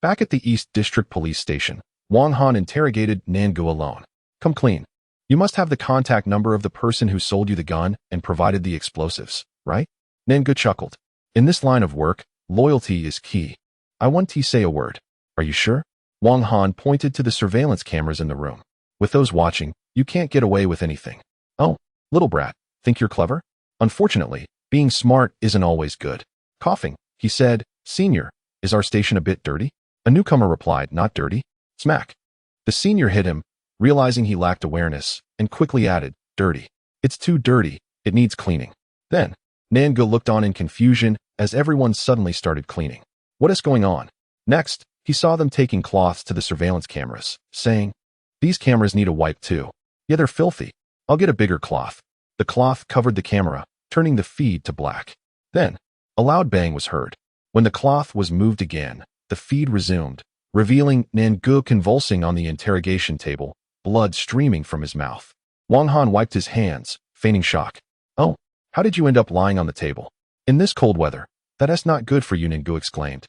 Back at the East District Police Station, Wang Han interrogated Nangu alone. "Come clean. You must have the contact number of the person who sold you the gun and provided the explosives, right?" Nangu chuckled. "In this line of work, loyalty is key. I want to say a word. Are you sure?" Wang Han pointed to the surveillance cameras in the room. "With those watching, you can't get away with anything." "Oh, Little brat, think you're clever? Unfortunately, being smart isn't always good. Coughing, he said, Senior, is our station a bit dirty? A newcomer replied, Not dirty. Smack. The senior hit him, realizing he lacked awareness, and quickly added, Dirty. It's too dirty, it needs cleaning. Then, Nangu looked on in confusion as everyone suddenly started cleaning. What is going on? Next, he saw them taking cloths to the surveillance cameras, saying, These cameras need a wipe too. Yeah, they're filthy. I'll get a bigger cloth. The cloth covered the camera, turning the feed to black. Then, a loud bang was heard. When the cloth was moved again, the feed resumed, revealing Nangu convulsing on the interrogation table, blood streaming from his mouth. Wang Han wiped his hands, feigning shock. Oh, how did you end up lying on the table? In this cold weather, that's not good for you, Nangu exclaimed.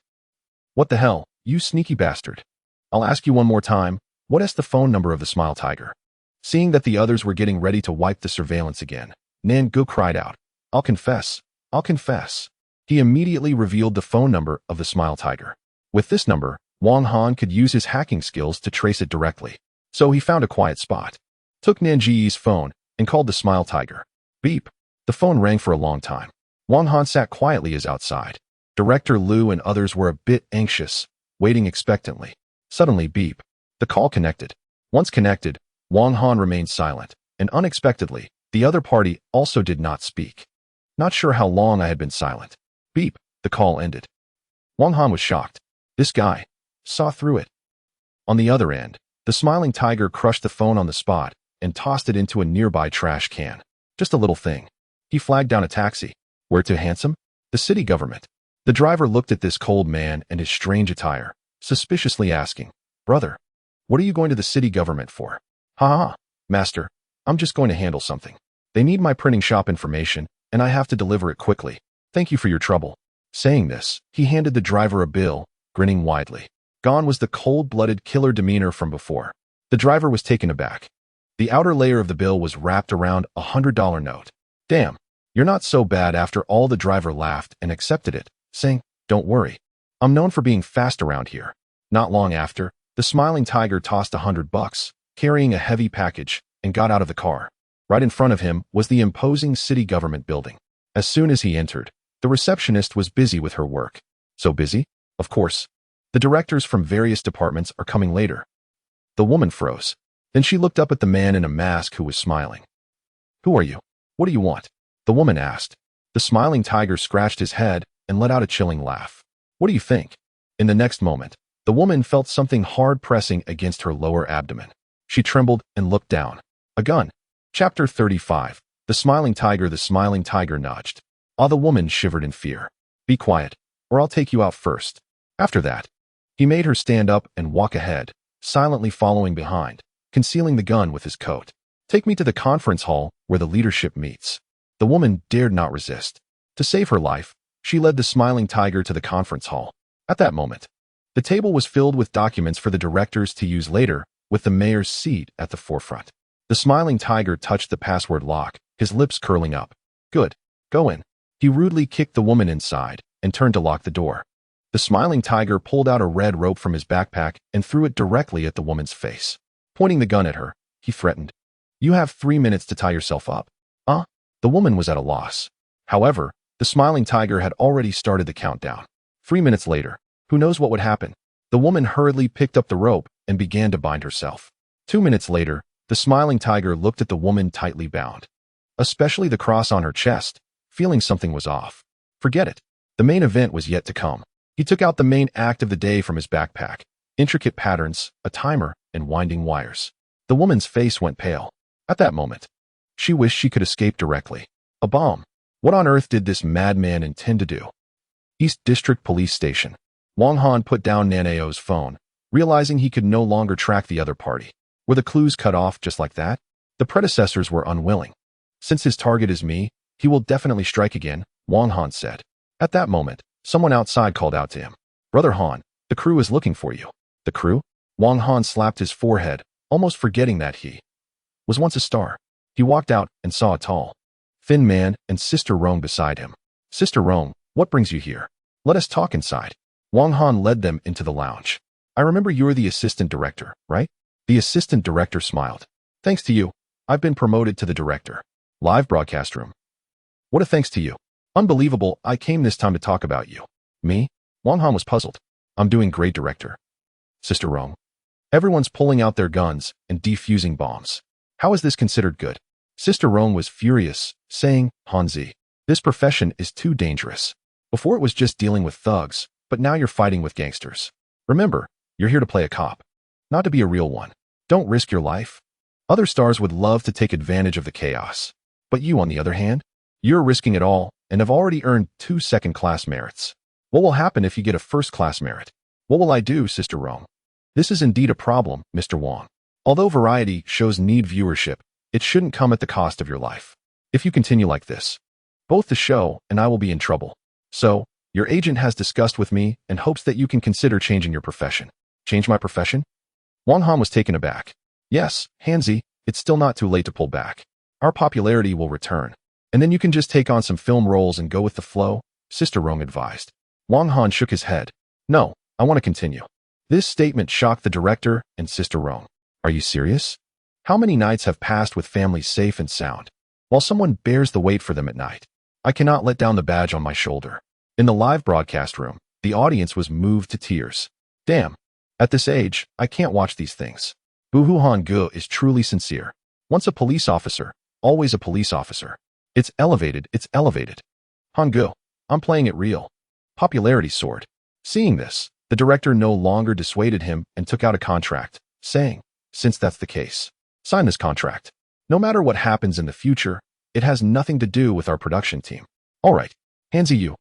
What the hell, you sneaky bastard. I'll ask you one more time, what is the phone number of the Smile Tiger? Seeing that the others were getting ready to wipe the surveillance again, Nangu cried out, I'll confess. He immediately revealed the phone number of the Smile Tiger. With this number, Wang Han could use his hacking skills to trace it directly. So he found a quiet spot, took Nanji's phone, and called the Smile Tiger. Beep. The phone rang for a long time. Wang Han sat quietly as outside. Director Liu and others were a bit anxious, waiting expectantly. Suddenly, beep. The call connected. Once connected, Wang Han remained silent, and unexpectedly, the other party also did not speak. Not sure how long I had been silent. Beep. The call ended. Wang Han was shocked. This guy saw through it. On the other end, the smiling tiger crushed the phone on the spot and tossed it into a nearby trash can. Just a little thing. He flagged down a taxi. Where to, handsome? The city government. The driver looked at this cold man and his strange attire, suspiciously asking, Brother, what are you going to the city government for? Ha, master, I'm just going to handle something. They need my printing shop information, and I have to deliver it quickly. Thank you for your trouble. Saying this, he handed the driver a bill, grinning widely. Gone was the cold-blooded killer demeanor from before. The driver was taken aback. The outer layer of the bill was wrapped around a $100 note. Damn, you're not so bad after all. The driver laughed and accepted it, saying, Don't worry. I'm known for being fast around here. Not long after, the smiling tiger tossed $100, carrying a heavy package, and got out of the car. Right in front of him was the imposing city government building. As soon as he entered, the receptionist was busy with her work. So busy? Of course. The directors from various departments are coming later. The woman froze. Then she looked up at the man in a mask who was smiling. Who are you? What do you want? The woman asked. The smiling tiger scratched his head and let out a chilling laugh. What do you think? In the next moment, the woman felt something hard pressing against her lower abdomen. She trembled and looked down. A gun. Chapter 35. The smiling tiger nudged. The woman shivered in fear. Be quiet, or I'll take you out first. After that, he made her stand up and walk ahead, silently following behind, concealing the gun with his coat. Take me to the conference hall where the leadership meets. The woman dared not resist. To save her life, she led the smiling tiger to the conference hall. At that moment, the table was filled with documents for the directors to use later, with the mayor's seat at the forefront. The smiling tiger touched the password lock, his lips curling up. Good. Go in. He rudely kicked the woman inside and turned to lock the door. The smiling tiger pulled out a red rope from his backpack and threw it directly at the woman's face. Pointing the gun at her, he threatened, You have 3 minutes to tie yourself up. The woman was at a loss. However, the smiling tiger had already started the countdown. 3 minutes later, who knows what would happen? The woman hurriedly picked up the rope and began to bind herself. 2 minutes later, the smiling tiger looked at the woman tightly bound, especially the cross on her chest, feeling something was off. Forget it. The main event was yet to come. He took out the main act of the day from his backpack, intricate patterns, a timer, and winding wires. The woman's face went pale. At that moment, she wished she could escape directly. A bomb. What on earth did this madman intend to do? East District Police Station. Wang Han put down Nanao's phone, realizing he could no longer track the other party. Were the clues cut off just like that? The predecessors were unwilling. Since his target is me, he will definitely strike again, Wang Han said. At that moment, someone outside called out to him. Brother Han, the crew is looking for you. The crew? Wang Han slapped his forehead, almost forgetting that he was once a star. He walked out and saw a tall, thin man and Sister Rong beside him. Sister Rong, what brings you here? Let us talk inside. Wang Han led them into the lounge. I remember you're the assistant director, right? The assistant director smiled. Thanks to you, I've been promoted to the director. Live broadcast room. What a thanks to you. Unbelievable, I came this time to talk about you. Me? Wang Han was puzzled. I'm doing great, director. Sister Rong. Everyone's pulling out their guns and defusing bombs. How is this considered good? Sister Rong was furious, saying, Hanzi, this profession is too dangerous. Before it was just dealing with thugs, but now you're fighting with gangsters. Remember, you're here to play a cop, not to be a real one. Don't risk your life. Other stars would love to take advantage of the chaos. But you, on the other hand, you're risking it all and have already earned 2 second-class merits. What will happen if you get a first-class merit? What will I do, Sister Rong? This is indeed a problem, Mr. Wang. Although variety shows need viewership, it shouldn't come at the cost of your life. If you continue like this, both the show and I will be in trouble. So, your agent has discussed with me and hopes that you can consider changing your profession. Change my profession? Wang Han was taken aback. Yes, Hanzi, it's still not too late to pull back. Our popularity will return. And then you can just take on some film roles and go with the flow, Sister Rong advised. Wang Han shook his head. No, I want to continue. This statement shocked the director and Sister Rong. Are you serious? How many nights have passed with families safe and sound, while someone bears the weight for them at night? I cannot let down the badge on my shoulder. In the live broadcast room, the audience was moved to tears. Damn. At this age, I can't watch these things. Boohoo Han Ge is truly sincere. Once a police officer, always a police officer. It's elevated, it's elevated. Han Ge, I'm playing it real. Popularity soared. Seeing this, the director no longer dissuaded him and took out a contract, saying, since that's the case, sign this contract. No matter what happens in the future, it has nothing to do with our production team. All right, Hanzi, you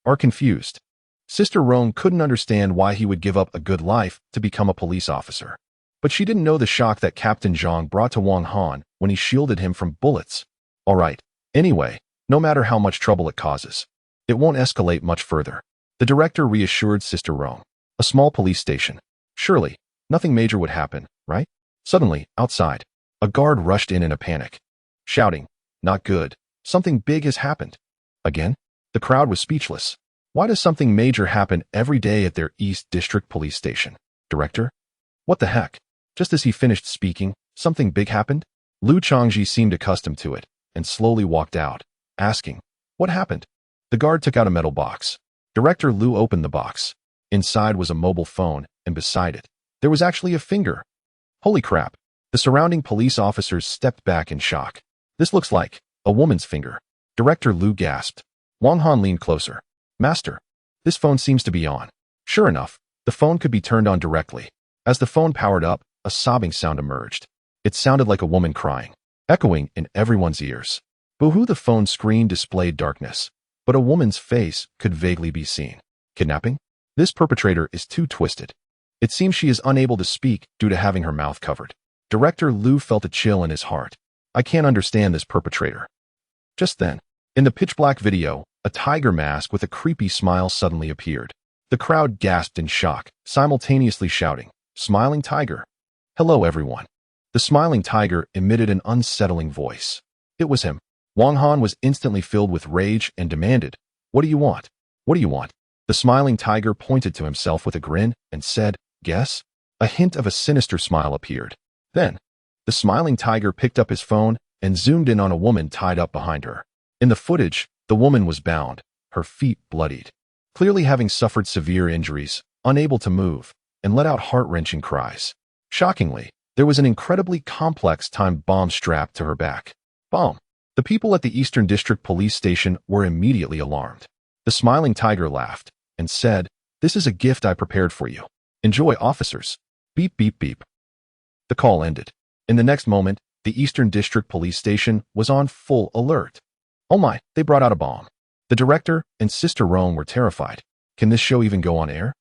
are confused. Sister Rong couldn't understand why he would give up a good life to become a police officer. But she didn't know the shock that Captain Zhang brought to Wang Han when he shielded him from bullets. All right, anyway, no matter how much trouble it causes, it won't escalate much further. The director reassured Sister Rong. A small police station. Surely, nothing major would happen, right? Suddenly, outside, a guard rushed in a panic, shouting, not good, something big has happened. Again? The crowd was speechless. Why does something major happen every day at their East District Police Station? Director? What the heck? Just as he finished speaking, something big happened? Lu Changji seemed accustomed to it, and slowly walked out, asking, what happened? The guard took out a metal box. Director Lu opened the box. Inside was a mobile phone, and beside it, there was actually a finger. Holy crap. The surrounding police officers stepped back in shock. This looks like a woman's finger. Director Lu gasped. Wang Han leaned closer. Master, this phone seems to be on. Sure enough, the phone could be turned on directly. As the phone powered up, a sobbing sound emerged. It sounded like a woman crying, echoing in everyone's ears. Boohoo, the phone screen displayed darkness, but a woman's face could vaguely be seen. Kidnapping? This perpetrator is too twisted. It seems she is unable to speak due to having her mouth covered. Director Lu felt a chill in his heart. I can't understand this perpetrator. Just then, in the pitch-black video, a tiger mask with a creepy smile suddenly appeared. The crowd gasped in shock, simultaneously shouting, Smiling Tiger. Hello, everyone. The smiling tiger emitted an unsettling voice. It was him. Wang Han was instantly filled with rage and demanded, What do you want? What do you want? The smiling tiger pointed to himself with a grin and said, Guess? A hint of a sinister smile appeared. Then, the smiling tiger picked up his phone and zoomed in on a woman tied up behind her. In the footage, the woman was bound, her feet bloodied, clearly having suffered severe injuries, unable to move, and let out heart-wrenching cries. Shockingly, there was an incredibly complex timed bomb strapped to her back. Bomb. The people at the Eastern District Police Station were immediately alarmed. The smiling tiger laughed and said, This is a gift I prepared for you. Enjoy, officers. Beep, beep, beep. The call ended. In the next moment, the Eastern District Police Station was on full alert. Oh my, they brought out a bomb. The director and Sister Rong were terrified. Can this show even go on air?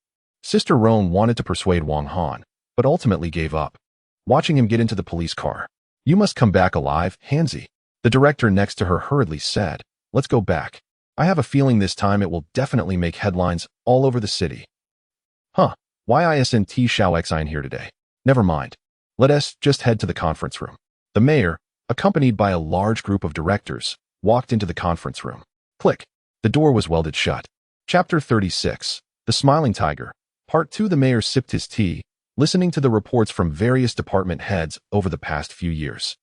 Sister Rong wanted to persuade Wang Han, but ultimately gave up. Watching him get into the police car. You must come back alive, Hanzi. The director next to her hurriedly said, Let's go back. I have a feeling this time it will definitely make headlines all over the city. Huh, why isn't Xiao Xin here today? Never mind. Let us just head to the conference room. The mayor, accompanied by a large group of directors, walked into the conference room. Click. The door was welded shut. Chapter 36. The Smiling Tiger. Part 2. The mayor sipped his tea, listening to the reports from various department heads over the past few years.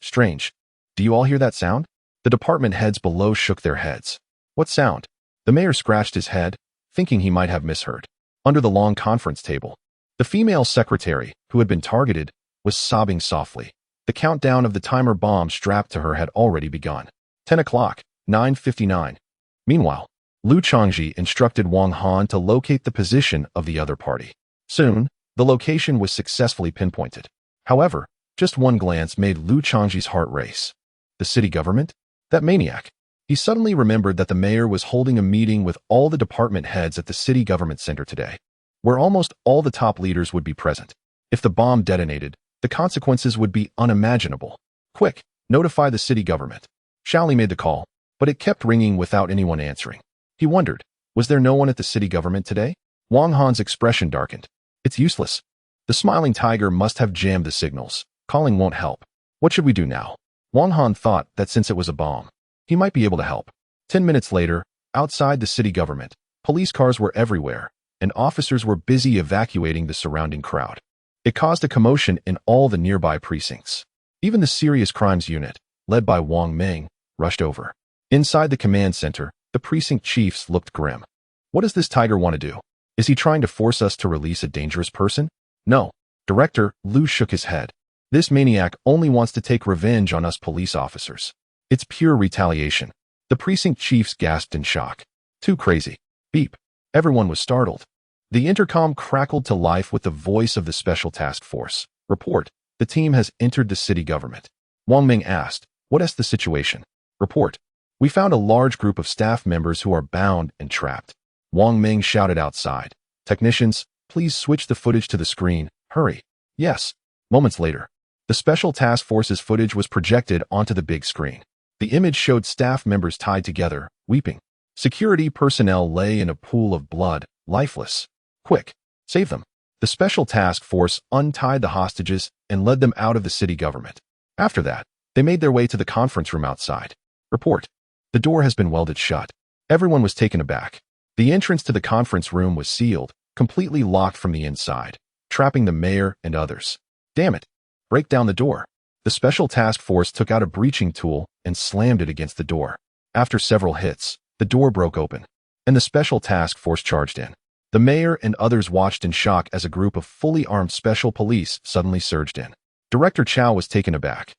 Strange. Do you all hear that sound? The department heads below shook their heads. What sound? The mayor scratched his head, thinking he might have misheard. Under the long conference table, the female secretary, who had been targeted, was sobbing softly. The countdown of the timer bomb strapped to her had already begun. 10 o'clock, 9:59. Meanwhile, Liu Changji instructed Wang Han to locate the position of the other party. Soon, the location was successfully pinpointed. However, just one glance made Liu Changji's heart race. The city government? That maniac. He suddenly remembered that the mayor was holding a meeting with all the department heads at the city government center today, where almost all the top leaders would be present. If the bomb detonated, the consequences would be unimaginable. Quick, notify the city government. Shaoli made the call, but it kept ringing without anyone answering. He wondered, was there no one at the city government today? Wang Han's expression darkened. It's useless. The smiling tiger must have jammed the signals. Calling won't help. What should we do now? Wang Han thought that since it was a bomb, he might be able to help. 10 minutes later, outside the city government, police cars were everywhere, and officers were busy evacuating the surrounding crowd. It caused a commotion in all the nearby precincts. Even the serious crimes unit, led by Wang Ming, rushed over. Inside the command center, the precinct chiefs looked grim. What does this tiger want to do? Is he trying to force us to release a dangerous person? No. Director Liu shook his head. This maniac only wants to take revenge on us police officers. It's pure retaliation. The precinct chiefs gasped in shock. Too crazy. Beep. Everyone was startled. The intercom crackled to life with the voice of the Special Task Force. Report. The team has entered the city government. Wang Ming asked, what is the situation? Report. We found a large group of staff members who are bound and trapped. Wang Ming shouted outside. Technicians, please switch the footage to the screen. Hurry. Yes. Moments later, the Special Task Force's footage was projected onto the big screen. The image showed staff members tied together, weeping. Security personnel lay in a pool of blood, lifeless. Quick, save them. The Special Task Force untied the hostages and led them out of the city government. After that, they made their way to the conference room outside. Report. The door has been welded shut. Everyone was taken aback. The entrance to the conference room was sealed, completely locked from the inside, trapping the mayor and others. Damn it. Break down the door. The Special Task Force took out a breaching tool and slammed it against the door. After several hits, the door broke open, and the Special Task Force charged in. The mayor and others watched in shock as a group of fully armed special police suddenly surged in. Director Chow was taken aback.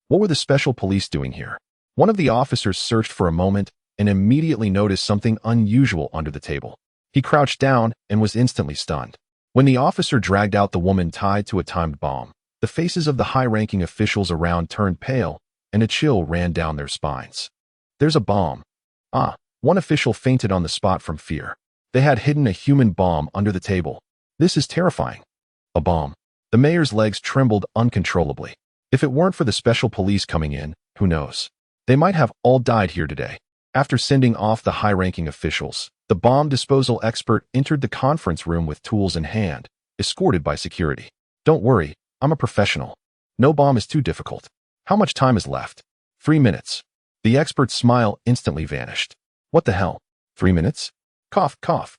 What were the special police doing here? One of the officers searched for a moment and immediately noticed something unusual under the table. He crouched down and was instantly stunned. When the officer dragged out the woman tied to a timed bomb, the faces of the high-ranking officials around turned pale, and a chill ran down their spines. There's a bomb. Ah, one official fainted on the spot from fear. They had hidden a human bomb under the table. This is terrifying. A bomb. The mayor's legs trembled uncontrollably. If it weren't for the special police coming in, who knows? They might have all died here today. After sending off the high-ranking officials, the bomb disposal expert entered the conference room with tools in hand, escorted by security. Don't worry, I'm a professional. No bomb is too difficult. How much time is left? 3 minutes. The expert's smile instantly vanished. What the hell? 3 minutes? Cough, cough.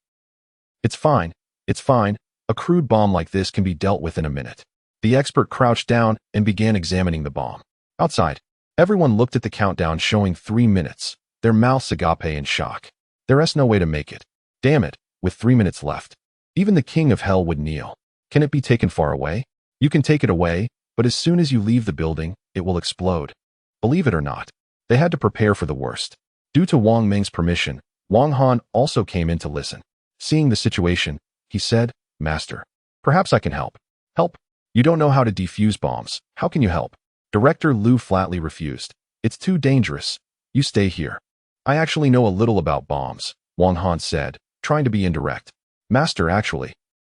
It's fine. It's fine. A crude bomb like this can be dealt with in a minute. The expert crouched down and began examining the bomb. Outside, everyone looked at the countdown showing 3 minutes, their mouths agape in shock. There's no way to make it. Damn it, with 3 minutes left. Even the king of hell would kneel. Can it be taken far away? You can take it away, but as soon as you leave the building, it will explode. Believe it or not, they had to prepare for the worst. Due to Wang Ming's permission, Wang Han also came in to listen. Seeing the situation, he said, Master, perhaps I can help. Help? You don't know how to defuse bombs. How can you help? Director Liu flatly refused. It's too dangerous. You stay here. I actually know a little about bombs, Wang Han said, trying to be indirect. Master, actually,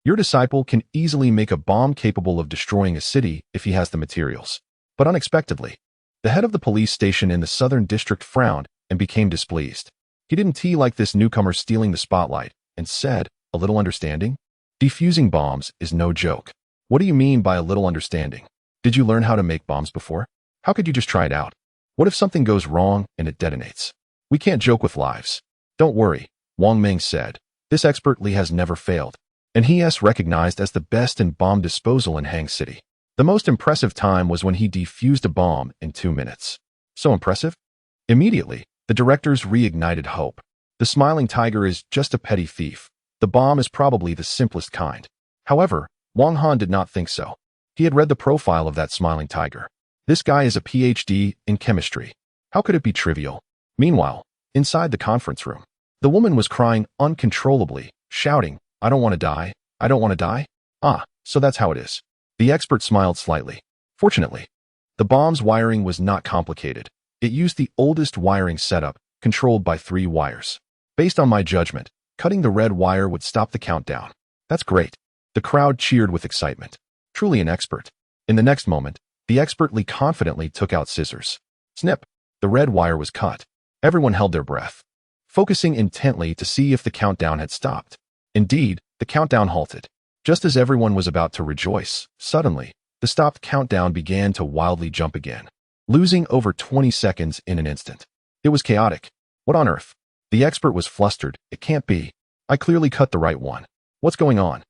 your disciple can easily make a bomb capable of destroying a city if he has the materials. But unexpectedly, the head of the police station in the southern district frowned and became displeased. He didn't like this newcomer stealing the spotlight and said, a little understanding? Defusing bombs is no joke. What do you mean by a little understanding? Did you learn how to make bombs before? How could you just try it out? What if something goes wrong and it detonates? We can't joke with lives. Don't worry, Wang Ming said. This expert Li has never failed, and he is recognized as the best in bomb disposal in Hang City. The most impressive time was when he defused a bomb in 2 minutes. So impressive? Immediately, the directors reignited hope. The smiling tiger is just a petty thief. The bomb is probably the simplest kind. However, Wang Han did not think so. He had read the profile of that smiling tiger. This guy is a PhD in chemistry. How could it be trivial? Meanwhile, inside the conference room, the woman was crying uncontrollably, shouting, "I don't want to die. I don't want to die." Ah, so that's how it is. The expert smiled slightly. Fortunately, the bomb's wiring was not complicated. It used the oldest wiring setup, controlled by 3 wires. Based on my judgment, cutting the red wire would stop the countdown. That's great. The crowd cheered with excitement. Truly an expert. In the next moment, the expertly confidently took out scissors. Snip! The red wire was cut. Everyone held their breath, focusing intently to see if the countdown had stopped. Indeed, the countdown halted. Just as everyone was about to rejoice, suddenly, the stopped countdown began to wildly jump again, losing over 20 seconds in an instant. It was chaotic. What on earth? The expert was flustered. It can't be. I clearly cut the right one. What's going on?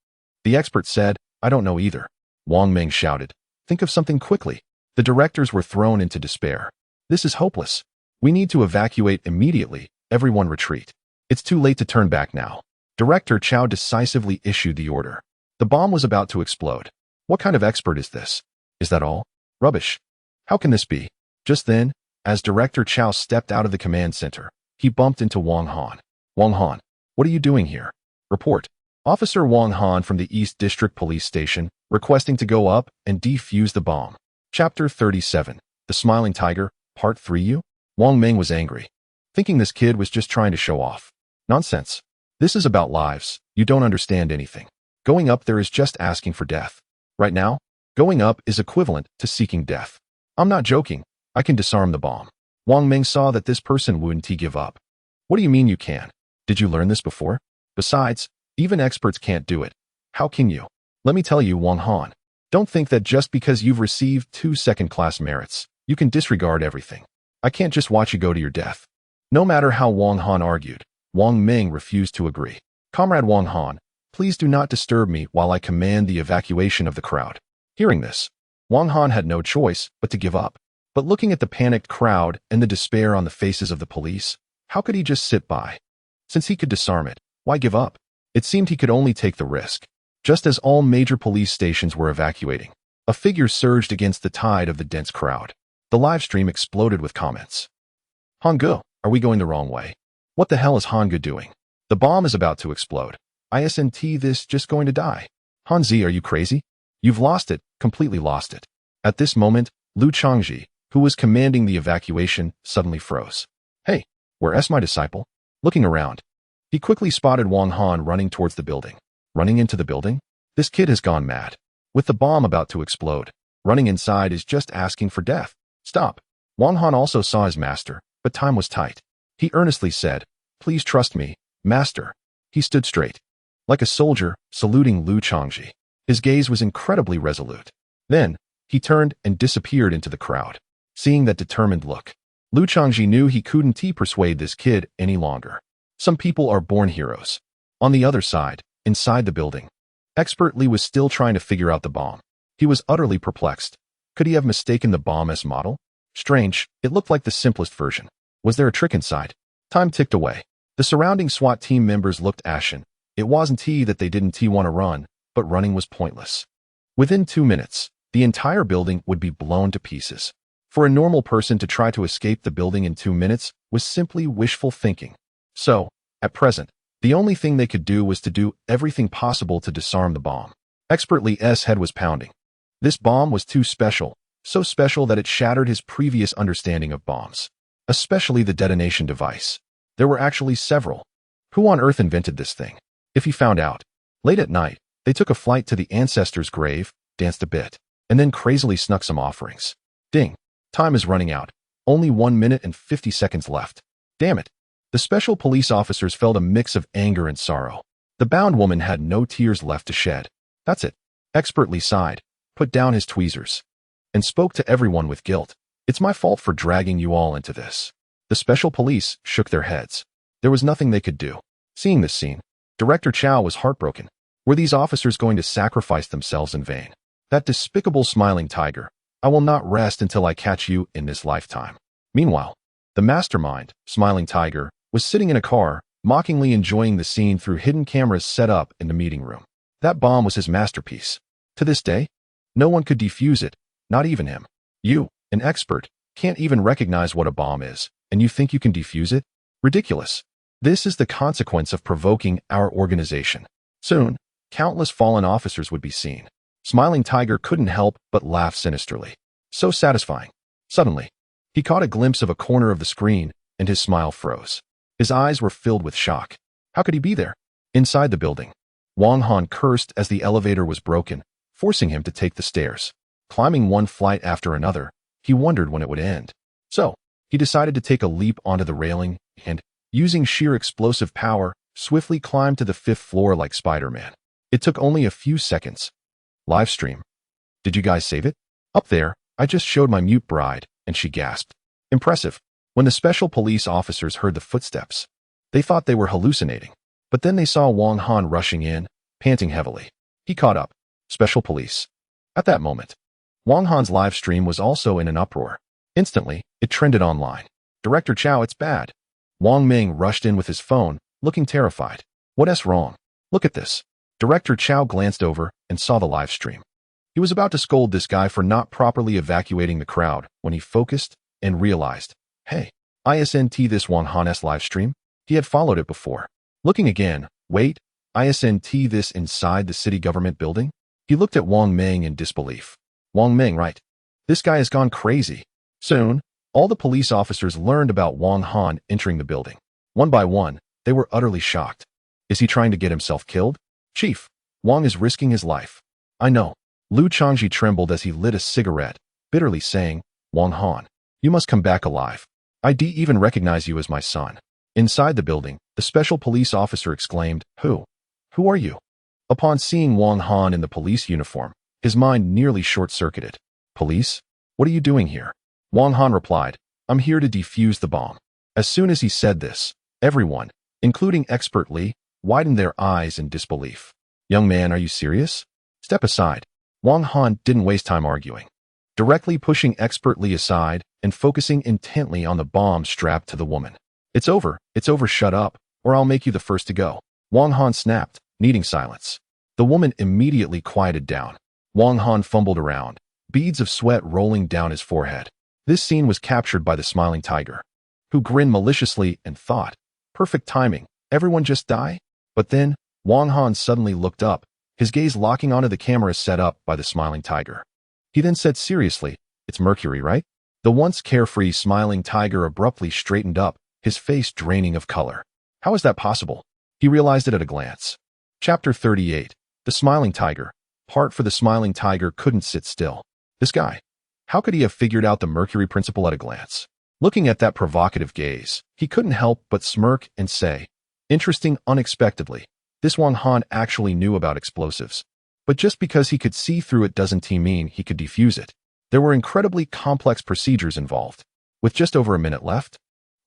The expert said, I don't know either. Wang Ming shouted, think of something quickly. The directors were thrown into despair. This is hopeless. We need to evacuate immediately. Everyone retreat. It's too late to turn back now. Director Chow decisively issued the order. The bomb was about to explode. What kind of expert is this? Is that all? Rubbish. How can this be? Just then, as Director Chow stepped out of the command center, he bumped into Wang Han. Wang Han, what are you doing here? Report. Officer Wang Han from the East District Police Station, requesting to go up and defuse the bomb. Chapter 37. The Smiling Tiger, Part 3. You? Wang Ming was angry, thinking this kid was just trying to show off. Nonsense. This is about lives. You don't understand anything. Going up there is just asking for death. Right now, going up is equivalent to seeking death. I'm not joking. I can disarm the bomb. Wang Ming saw that this person wouldn't give up. What do you mean you can? Did you learn this before? Besides, even experts can't do it. How can you? Let me tell you, Wang Han. Don't think that just because you've received 2 second-class merits, you can disregard everything. I can't just watch you go to your death. No matter how Wang Han argued, Wang Ming refused to agree. Comrade Wang Han, please do not disturb me while I command the evacuation of the crowd. Hearing this, Wang Han had no choice but to give up. But looking at the panicked crowd and the despair on the faces of the police, how could he just sit by? Since he could disarm it, why give up? It seemed he could only take the risk. Just as all major police stations were evacuating, a figure surged against the tide of the dense crowd. The live stream exploded with comments. Hangge, are we going the wrong way? What the hell is Hangge doing? The bomb is about to explode. Isn't this just going to die? Hanzi, are you crazy? You've lost it, completely lost it. At this moment, Lu Changji, who was commanding the evacuation, suddenly froze. Hey, where's my disciple? Looking around, he quickly spotted Wang Han running towards the building. Running into the building? This kid has gone mad. With the bomb about to explode, running inside is just asking for death. Stop. Wang Han also saw his master, but time was tight. He earnestly said, please trust me, master. He stood straight, like a soldier, saluting Lu Changji. His gaze was incredibly resolute. Then, he turned and disappeared into the crowd. Seeing that determined look, Lu Changji knew he couldn't persuade this kid any longer. Some people are born heroes. On the other side, inside the building, Expert Li was still trying to figure out the bomb. He was utterly perplexed. Could he have mistaken the bomb as model? Strange, it looked like the simplest version. Was there a trick inside? Time ticked away. The surrounding SWAT team members looked ashen. It wasn't that they didn't want to run, but running was pointless. Within 2 minutes, the entire building would be blown to pieces. For a normal person to try to escape the building in 2 minutes was simply wishful thinking. So, at present, the only thing they could do was to do everything possible to disarm the bomb. Expert Li's head was pounding. This bomb was too special, so special that it shattered his previous understanding of bombs, especially the detonation device. There were actually several. Who on earth invented this thing? If he found out. Late at night, they took a flight to the ancestor's grave, danced a bit, and then crazily snuck some offerings. Ding. Time is running out. Only 1 minute and 50 seconds left. Damn it. The special police officers felt a mix of anger and sorrow. The bound woman had no tears left to shed. That's it. Expertly sighed, put down his tweezers, and spoke to everyone with guilt. It's my fault for dragging you all into this. The special police shook their heads. There was nothing they could do. Seeing this scene, Director Chow was heartbroken. Were these officers going to sacrifice themselves in vain? That despicable smiling tiger. I will not rest until I catch you in this lifetime. Meanwhile, the mastermind, Smiling Tiger, was sitting in a car, mockingly enjoying the scene through hidden cameras set up in the meeting room. That bomb was his masterpiece. To this day, no one could defuse it, not even him. You, an expert, can't even recognize what a bomb is, and you think you can defuse it? Ridiculous. This is the consequence of provoking our organization. Soon, countless fallen officers would be seen. Smiling Tiger couldn't help but laugh sinisterly. So satisfying. Suddenly, he caught a glimpse of a corner of the screen, and his smile froze. His eyes were filled with shock. How could he be there? Inside the building, Wang Han cursed as the elevator was broken, forcing him to take the stairs. Climbing one flight after another, he wondered when it would end. So, he decided to take a leap onto the railing and, using sheer explosive power, swiftly climbed to the 5th floor like Spider-Man. It took only a few seconds. Live stream. Did you guys save it? Up there, I just showed my mute bride, and she gasped. Impressive. When the special police officers heard the footsteps, they thought they were hallucinating. But then they saw Wang Han rushing in, panting heavily. He caught up. Special police. At that moment, Wang Han's live stream was also in an uproar. Instantly, it trended online. Director Chow, it's bad. Wang Ming rushed in with his phone, looking terrified. What's wrong? Look at this. Director Chow glanced over and saw the live stream. He was about to scold this guy for not properly evacuating the crowd when he focused and realized, hey, isn't this Wang Han's live stream? He had followed it before. Looking again, wait, isn't this inside the city government building? He looked at Wang Ming in disbelief. Wang Ming, right? This guy has gone crazy. Soon, all the police officers learned about Wang Han entering the building. One by one, they were utterly shocked. Is he trying to get himself killed? Chief, Wang is risking his life. I know. Lu Changji trembled as he lit a cigarette, bitterly saying, Wang Han, you must come back alive. I even recognize you as my son. Inside the building, the special police officer exclaimed, Who? Who are you? Upon seeing Wang Han in the police uniform, his mind nearly short-circuited. Police? What are you doing here? Wang Han replied, I'm here to defuse the bomb. As soon as he said this, everyone, including Expert Li, widened their eyes in disbelief. Young man, are you serious? Step aside. Wang Han didn't waste time arguing. Directly pushing Expert Li aside and focusing intently on the bomb strapped to the woman. It's over, shut up, or I'll make you the first to go. Wang Han snapped, needing silence. The woman immediately quieted down. Wang Han fumbled around, beads of sweat rolling down his forehead. This scene was captured by the Smiling Tiger, who grinned maliciously and thought, perfect timing, everyone just die? But then, Wang Han suddenly looked up, his gaze locking onto the camera set up by the Smiling Tiger. He then said seriously, it's Mercury, right? The once carefree Smiling Tiger abruptly straightened up, his face draining of color. How is that possible? He realized it at a glance. Chapter 38. The Smiling Tiger. Part for the Smiling Tiger couldn't sit still. This guy. How could he have figured out the Mercury principle at a glance? Looking at that provocative gaze, he couldn't help but smirk and say, interesting. Unexpectedly, this Wang Han actually knew about explosives. But just because he could see through it doesn't mean he could defuse it. There were incredibly complex procedures involved. With just over a minute left,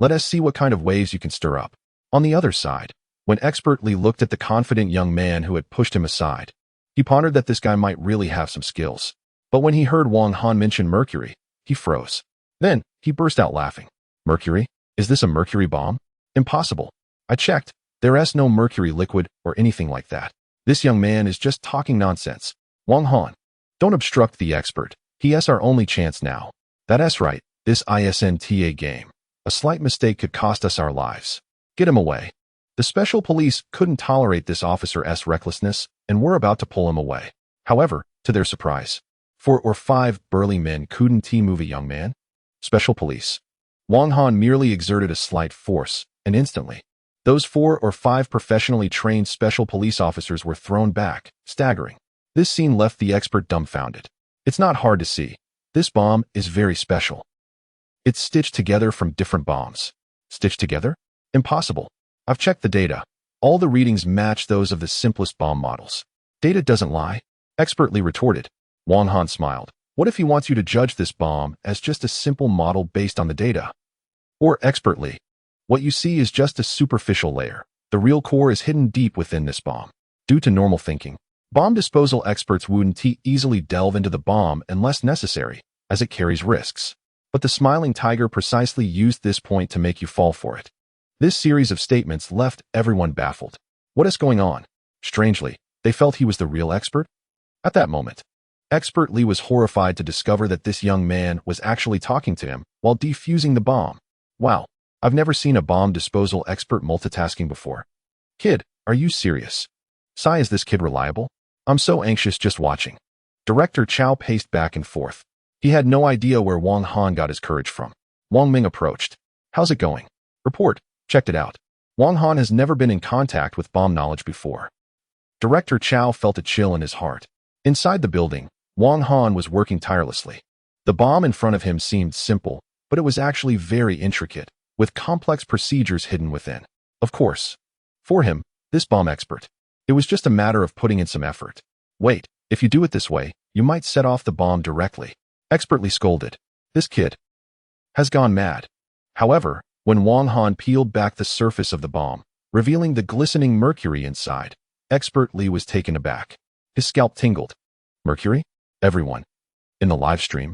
let us see what kind of waves you can stir up. On the other side, when Expert Li looked at the confident young man who had pushed him aside, he pondered that this guy might really have some skills. But when he heard Wang Han mention Mercury, he froze. Then, he burst out laughing. Mercury? Is this a mercury bomb? Impossible. I checked. There's no mercury liquid or anything like that. This young man is just talking nonsense. Wang Han, don't obstruct the expert. He's our only chance now. That's right, this isn't a game. A slight mistake could cost us our lives. Get him away. The special police couldn't tolerate this officer's recklessness and were about to pull him away. However, to their surprise, 4 or 5 burly men couldn't move a young man. Special police. Wang Han merely exerted a slight force, and instantly, those 4 or 5 professionally trained special police officers were thrown back, staggering. This scene left the expert dumbfounded. It's not hard to see. This bomb is very special. It's stitched together from different bombs. Stitched together? Impossible. I've checked the data. All the readings match those of the simplest bomb models. Data doesn't lie, expertly retorted. Wang Han smiled. What if he wants you to judge this bomb as just a simple model based on the data? Or expertly, what you see is just a superficial layer. The real core is hidden deep within this bomb. Due to normal thinking, bomb disposal experts wouldn't easily delve into the bomb unless necessary, as it carries risks. But the smiling tiger precisely used this point to make you fall for it. This series of statements left everyone baffled. What is going on? Strangely, they felt he was the real expert. At that moment, Expert Lee was horrified to discover that this young man was actually talking to him while defusing the bomb. Wow, I've never seen a bomb disposal expert multitasking before. Kid, are you serious? Sai, is this kid reliable? I'm so anxious just watching. Director Chow paced back and forth. He had no idea where Wang Han got his courage from. Wang Ming approached. How's it going? Report. Checked it out. Wang Han has never been in contact with bomb knowledge before. Director Chow felt a chill in his heart. Inside the building, Wang Han was working tirelessly. The bomb in front of him seemed simple, but it was actually very intricate, with complex procedures hidden within. Of course, for him, this bomb expert, it was just a matter of putting in some effort. Wait, if you do it this way, you might set off the bomb directly. Expertly scolded. This kid has gone mad. However, when Wang Han peeled back the surface of the bomb, revealing the glistening mercury inside, Expert Lee was taken aback. His scalp tingled. Mercury? Everyone. In the live stream?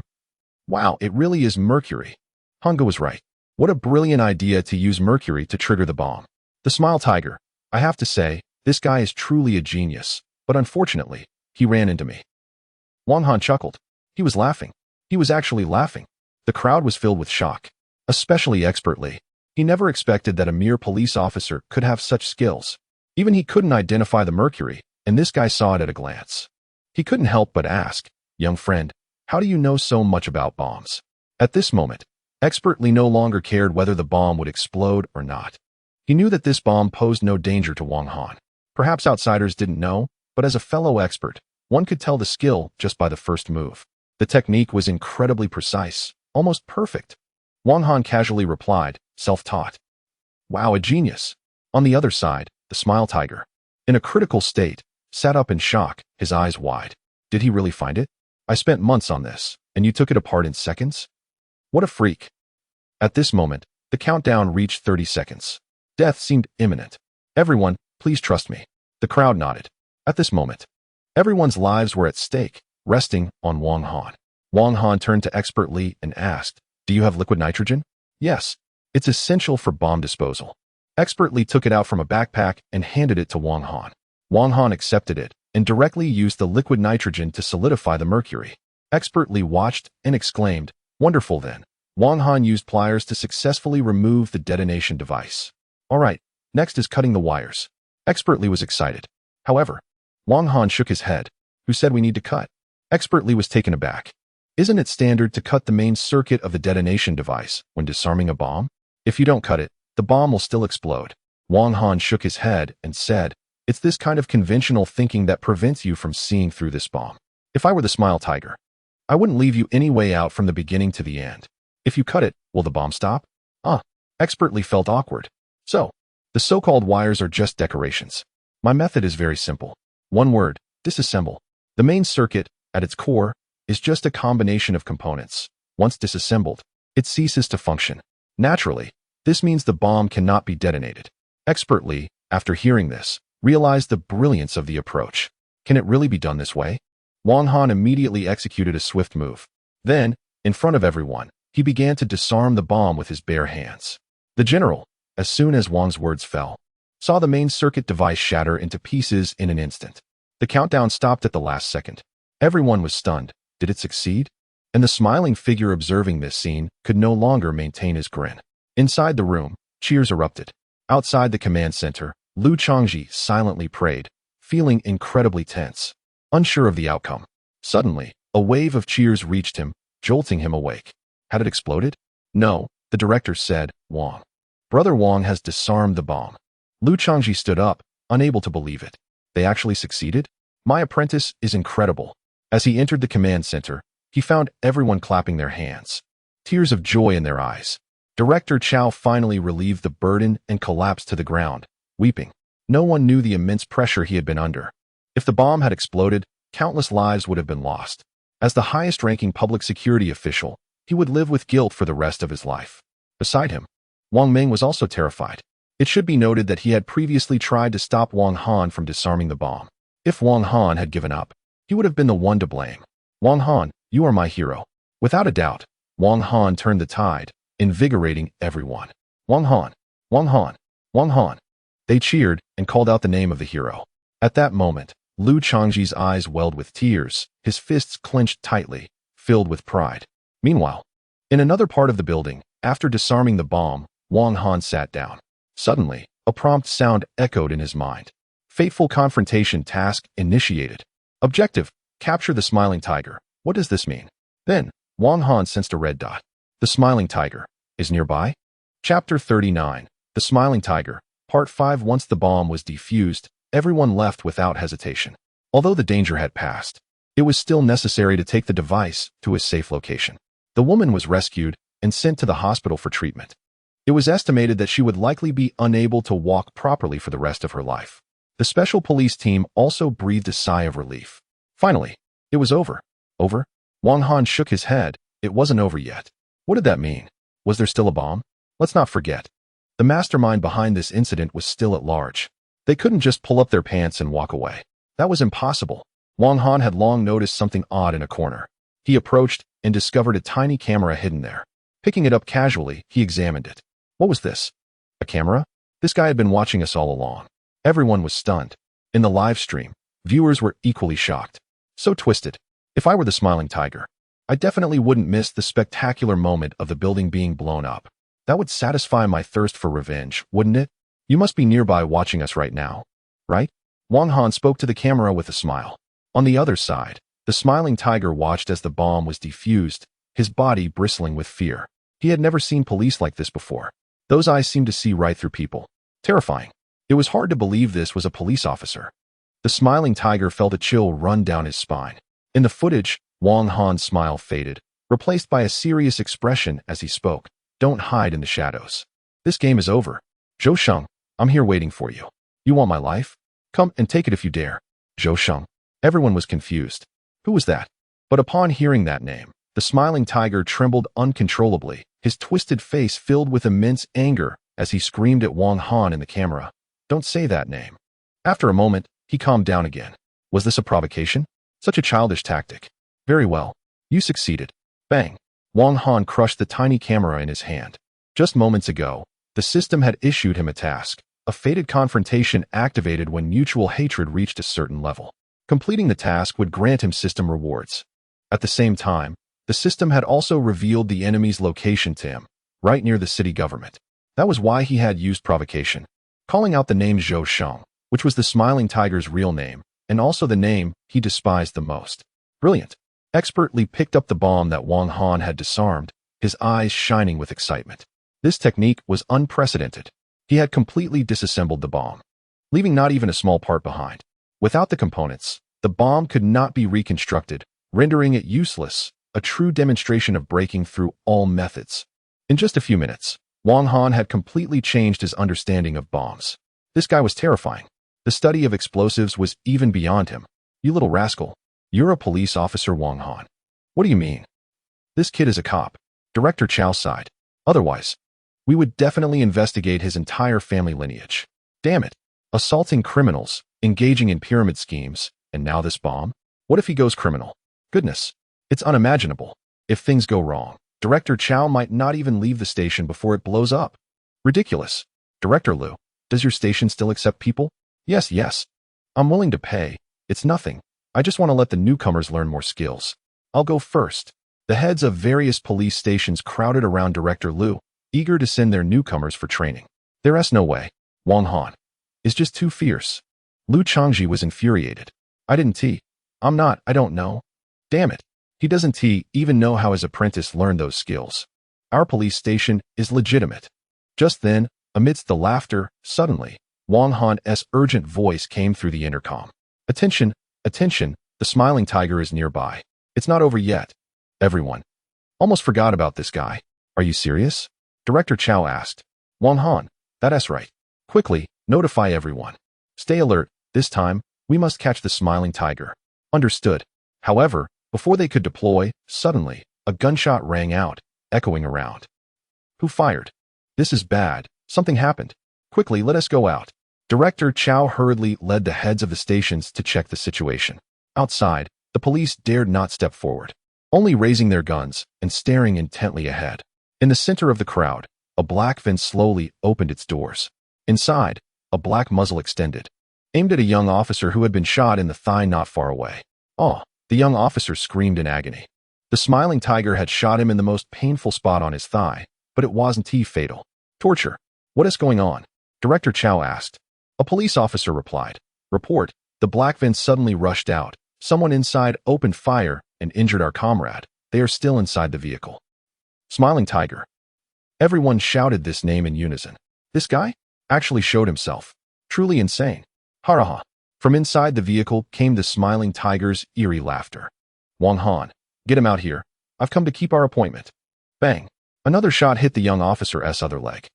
Wow, it really is mercury. Hunga was right. What a brilliant idea to use mercury to trigger the bomb. The Smile Tiger. I have to say, this guy is truly a genius, but unfortunately, he ran into me. Wang Han chuckled. He was laughing. He was actually laughing. The crowd was filled with shock, especially Expert Lee. He never expected that a mere police officer could have such skills. Even he couldn't identify the mercury, and this guy saw it at a glance. He couldn't help but ask, young friend, how do you know so much about bombs? At this moment, Expert Lee no longer cared whether the bomb would explode or not. He knew that this bomb posed no danger to Wang Han. Perhaps outsiders didn't know, but as a fellow expert, one could tell the skill just by the first move. The technique was incredibly precise, almost perfect. Wang Han casually replied, self-taught. Wow, a genius. On the other side, the Smile Tiger, in a critical state, sat up in shock, his eyes wide. Did he really find it? I spent months on this, and you took it apart in seconds? What a freak. At this moment, the countdown reached 30 seconds. Death seemed imminent. Everyone, please trust me. The crowd nodded. At this moment, everyone's lives were at stake, resting on Wang Han. Wang Han turned to Expert Lee and asked, do you have liquid nitrogen? Yes. It's essential for bomb disposal. Expert Lee took it out from a backpack and handed it to Wang Han. Wang Han accepted it and directly used the liquid nitrogen to solidify the mercury. Expert Lee watched and exclaimed, wonderful then. Wang Han used pliers to successfully remove the detonation device. All right, next is cutting the wires. Expert Lee was excited. However, Wang Han shook his head. Who said we need to cut? Expert Lee was taken aback. Isn't it standard to cut the main circuit of the detonation device when disarming a bomb? If you don't cut it, the bomb will still explode. Wang Han shook his head and said, it's this kind of conventional thinking that prevents you from seeing through this bomb. If I were the Smile Tiger, I wouldn't leave you any way out from the beginning to the end. If you cut it, will the bomb stop? Expert Lee felt awkward. So, the so-called wires are just decorations. My method is very simple. One word, disassemble. The main circuit, at its core, is just a combination of components. Once disassembled, it ceases to function. Naturally, this means the bomb cannot be detonated. Expert Lee, after hearing this, realized the brilliance of the approach. Can it really be done this way? Wang Han immediately executed a swift move. Then, in front of everyone, he began to disarm the bomb with his bare hands. The general, as soon as Wang's words fell, saw the main circuit device shatter into pieces in an instant. The countdown stopped at the last second. Everyone was stunned. Did it succeed? And the smiling figure observing this scene could no longer maintain his grin. Inside the room, cheers erupted. Outside the command center, Lu Changji silently prayed, feeling incredibly tense, unsure of the outcome. Suddenly, a wave of cheers reached him, jolting him awake. Had it exploded? No, the director said, Wang. Brother Wang has disarmed the bomb. Lu Changji stood up, unable to believe it. They actually succeeded? My apprentice is incredible. As he entered the command center, he found everyone clapping their hands, tears of joy in their eyes. Director Chow finally relieved the burden and collapsed to the ground, weeping. No one knew the immense pressure he had been under. If the bomb had exploded, countless lives would have been lost. As the highest-ranking public security official, he would live with guilt for the rest of his life. Beside him, Wang Ming was also terrified. It should be noted that he had previously tried to stop Wang Han from disarming the bomb. If Wang Han had given up, he would have been the one to blame. Wang Han, you are my hero. Without a doubt, Wang Han turned the tide, invigorating everyone. Wang Han! Wang Han! Wang Han! They cheered and called out the name of the hero. At that moment, Lu Changji's eyes welled with tears, his fists clenched tightly, filled with pride. Meanwhile, in another part of the building, after disarming the bomb, Wang Han sat down. Suddenly, a prompt sound echoed in his mind. Fateful confrontation task initiated. Objective: capture the smiling tiger. What does this mean? Then, Wang Han sensed a red dot. The smiling tiger is nearby? Chapter 39. The Smiling Tiger. Part 5. Once the bomb was defused, everyone left without hesitation. Although the danger had passed, it was still necessary to take the device to a safe location. The woman was rescued and sent to the hospital for treatment. It was estimated that she would likely be unable to walk properly for the rest of her life. The special police team also breathed a sigh of relief. Finally, it was over. Over? Wang Han shook his head. It wasn't over yet. What did that mean? Was there still a bomb? Let's not forget. The mastermind behind this incident was still at large. They couldn't just pull up their pants and walk away. That was impossible. Wang Han had long noticed something odd in a corner. He approached and discovered a tiny camera hidden there. Picking it up casually, he examined it. What was this? A camera? This guy had been watching us all along. Everyone was stunned. In the live stream, viewers were equally shocked. So twisted. If I were the smiling tiger, I definitely wouldn't miss the spectacular moment of the building being blown up. That would satisfy my thirst for revenge, wouldn't it? You must be nearby watching us right now, right? Wang Han spoke to the camera with a smile. On the other side, the smiling tiger watched as the bomb was defused, his body bristling with fear. He had never seen police like this before. Those eyes seemed to see right through people. Terrifying. It was hard to believe this was a police officer. The smiling tiger felt a chill run down his spine. In the footage, Wang Han's smile faded, replaced by a serious expression as he spoke. Don't hide in the shadows. This game is over. Zhou Sheng, I'm here waiting for you. You want my life? Come and take it if you dare. Zhou Sheng. Everyone was confused. Who was that? But upon hearing that name, the smiling tiger trembled uncontrollably, his twisted face filled with immense anger as he screamed at Wang Han in the camera. Don't say that name. After a moment, he calmed down again. Was this a provocation? Such a childish tactic. Very well. You succeeded. Bang. Wang Han crushed the tiny camera in his hand. Just moments ago, the system had issued him a task. A fated confrontation activated when mutual hatred reached a certain level. Completing the task would grant him system rewards. At the same time, the system had also revealed the enemy's location to him, right near the city government. That was why he had used provocation, calling out the name Zhou Sheng, which was the smiling tiger's real name, and also the name he despised the most. Brilliant. Expertly picked up the bomb that Wang Han had disarmed, his eyes shining with excitement. This technique was unprecedented. He had completely disassembled the bomb, leaving not even a small part behind. Without the components, the bomb could not be reconstructed, rendering it useless, a true demonstration of breaking through all methods. In just a few minutes, Wang Han had completely changed his understanding of bombs. This guy was terrifying. The study of explosives was even beyond him. You little rascal. You're a police officer, Wang Han. What do you mean? This kid is a cop. Director Chow sighed. Otherwise, we would definitely investigate his entire family lineage. Damn it. Assaulting criminals, engaging in pyramid schemes, and now this bomb? What if he goes criminal? Goodness. It's unimaginable. If things go wrong, Director Chow might not even leave the station before it blows up. Ridiculous. Director Liu, does your station still accept people? Yes. I'm willing to pay. It's nothing. I just want to let the newcomers learn more skills. I'll go first. The heads of various police stations crowded around Director Liu, eager to send their newcomers for training. There's no way. Wang Han is just too fierce. Lu Changji was infuriated. I don't know. Damn it. He doesn't even know how his apprentice learned those skills. Our police station is legitimate. Just then, amidst the laughter, suddenly, Wang Han's urgent voice came through the intercom. Attention, the smiling tiger is nearby. It's not over yet. Everyone. Almost forgot about this guy. Are you serious? Director Chow asked. Wang Han, that's right. Quickly, notify everyone. Stay alert. This time, we must catch the smiling tiger. Understood. However, before they could deploy, suddenly, a gunshot rang out, echoing around. Who fired? This is bad. Something happened. Quickly, let us go out. Director Chow hurriedly led the heads of the stations to check the situation. Outside, the police dared not step forward. only raising their guns and staring intently ahead. In the center of the crowd, a black van slowly opened its doors. Inside, a black muzzle extended, aimed at a young officer who had been shot in the thigh not far away. "Oh!" The young officer screamed in agony. The smiling tiger had shot him in the most painful spot on his thigh, but it wasn't fatal. "Torture. What is going on?" Director Chow asked. A police officer replied. "Report." The black van suddenly rushed out. "Someone inside opened fire and injured our comrade. They are still inside the vehicle." Smiling tiger. Everyone shouted this name in unison. This guy actually showed himself. Truly insane. Haraha. From inside the vehicle came the smiling tiger's eerie laughter. "Wang Han, get him out here. I've come to keep our appointment." Bang. Another shot hit the young officer's other leg.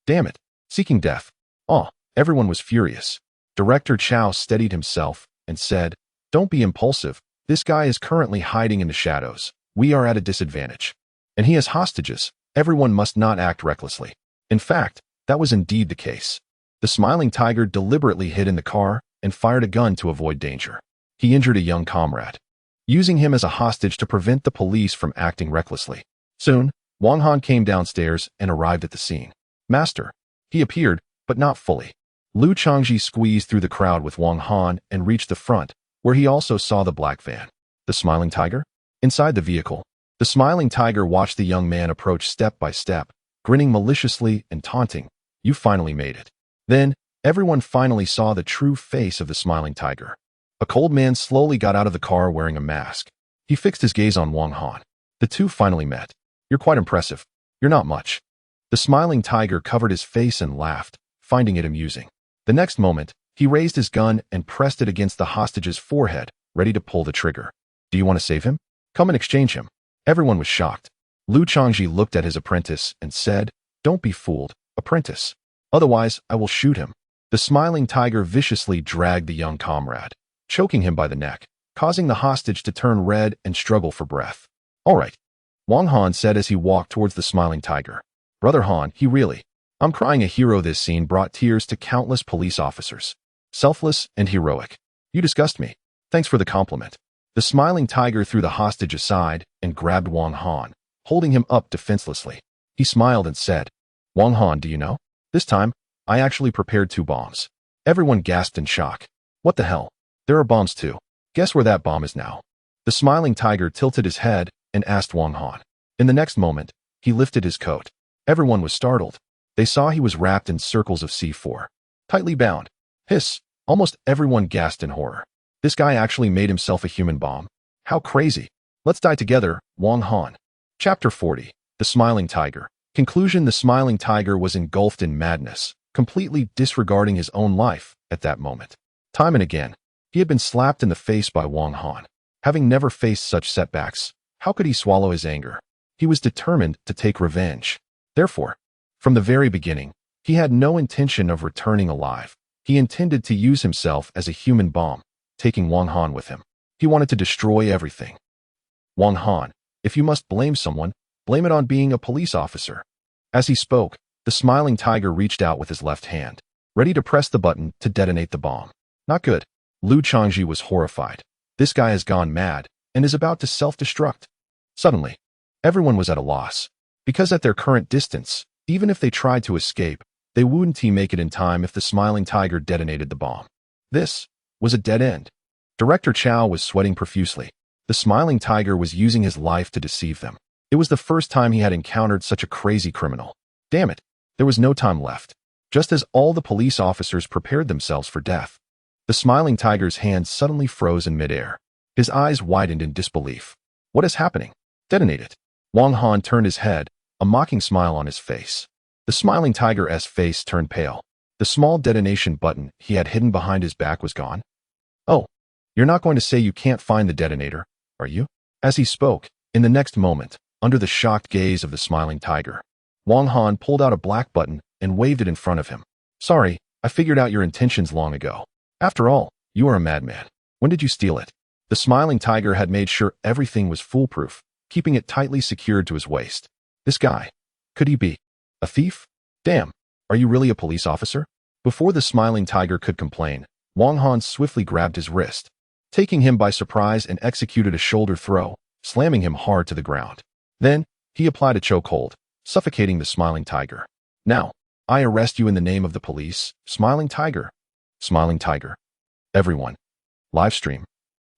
"Damn it. Seeking death." Oh, everyone was furious. Director Chow steadied himself and said, "Don't be impulsive. This guy is currently hiding in the shadows. We are at a disadvantage. And he has hostages. Everyone must not act recklessly." In fact, that was indeed the case. The smiling tiger deliberately hid in the car and fired a gun to avoid danger. He injured a young comrade, using him as a hostage to prevent the police from acting recklessly. Soon, Wang Han came downstairs and arrived at the scene. "Master." He appeared, but not fully. Lu Changji squeezed through the crowd with Wang Han and reached the front, where he also saw the black van. The smiling tiger? Inside the vehicle, the smiling tiger watched the young man approach step by step, grinning maliciously and taunting. "You finally made it." Then, everyone finally saw the true face of the smiling tiger. A cold man slowly got out of the car wearing a mask. He fixed his gaze on Wang Han. The two finally met. "You're quite impressive." "You're not much." The smiling tiger covered his face and laughed, finding it amusing. The next moment, he raised his gun and pressed it against the hostage's forehead, ready to pull the trigger. "Do you want to save him? Come and exchange him." Everyone was shocked. Lu Changji looked at his apprentice and said, "Don't be fooled, apprentice. Otherwise, I will shoot him." The smiling tiger viciously dragged the young comrade, choking him by the neck, causing the hostage to turn red and struggle for breath. "All right," Wang Han said as he walked towards the smiling tiger. "Brother Han, I'm crying a hero." This scene brought tears to countless police officers. Selfless and heroic. "You disgust me." "Thanks for the compliment." The smiling tiger threw the hostage aside and grabbed Wang Han, holding him up defenselessly. He smiled and said, "Wang Han, do you know? This time, I actually prepared 2 bombs." Everyone gasped in shock. "What the hell? There are bombs too. Guess where that bomb is now?" The smiling tiger tilted his head and asked Wang Han. In the next moment, he lifted his coat. Everyone was startled. They saw he was wrapped in circles of C4. Tightly bound. Hiss! Almost everyone gasped in horror. This guy actually made himself a human bomb. How crazy. "Let's die together, Wang Han." Chapter 40. The Smiling Tiger. Conclusion: the smiling tiger was engulfed in madness, completely disregarding his own life at that moment. Time and again, he had been slapped in the face by Wang Han. Having never faced such setbacks, how could he swallow his anger? He was determined to take revenge. Therefore, from the very beginning, he had no intention of returning alive. He intended to use himself as a human bomb, taking Wang Han with him. He wanted to destroy everything. "Wang Han, if you must blame someone, blame it on being a police officer." As he spoke, the smiling tiger reached out with his left hand, ready to press the button to detonate the bomb. Not good. Lu Changji was horrified. This guy has gone mad and is about to self-destruct. Suddenly, everyone was at a loss, because at their current distance, even if they tried to escape, they wouldn't make it in time if the smiling tiger detonated the bomb. This was a dead end. Director Chow was sweating profusely. The smiling tiger was using his life to deceive them. It was the first time he had encountered such a crazy criminal. Damn it, there was no time left. Just as all the police officers prepared themselves for death, the smiling tiger's hand suddenly froze in midair. His eyes widened in disbelief. "What is happening?" "Detonate it." Wang Han turned his head, a mocking smile on his face. The smiling tiger's face turned pale. The small detonation button he had hidden behind his back was gone. "Oh, you're not going to say you can't find the detonator, are you?" As he spoke, in the next moment, under the shocked gaze of the smiling tiger, Wang Han pulled out a black button and waved it in front of him. "Sorry, I figured out your intentions long ago. After all, you are a madman. When did you steal it?" The smiling tiger had made sure everything was foolproof, keeping it tightly secured to his waist. This guy, could he be a thief? "Damn, are you really a police officer?" Before the smiling tiger could complain, Wang Han swiftly grabbed his wrist, taking him by surprise and executed a shoulder throw, slamming him hard to the ground. Then, he applied a chokehold, suffocating the smiling tiger. Now, I arrest you in the name of the police, smiling tiger. Smiling tiger. Everyone. Livestream.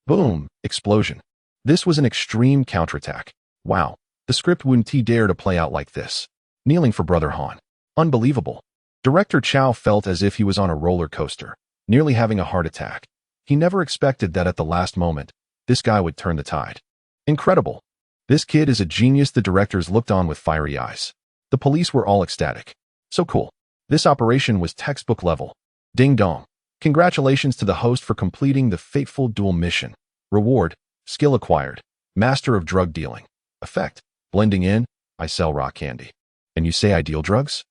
Boom! Explosion. This was an extreme counterattack. Wow. The script wouldn't dare to play out like this. Kneeling for Brother Han. Unbelievable. Director Chow felt as if he was on a roller coaster, nearly having a heart attack. He never expected that at the last moment, this guy would turn the tide. Incredible. This kid is a genius. The directors looked on with fiery eyes. The police were all ecstatic. So cool. This operation was textbook level. Ding dong. Congratulations to the host for completing the fateful dual mission. Reward, skill acquired, master of drug dealing. Effect, blending in, I sell rock candy. And you say I deal drugs?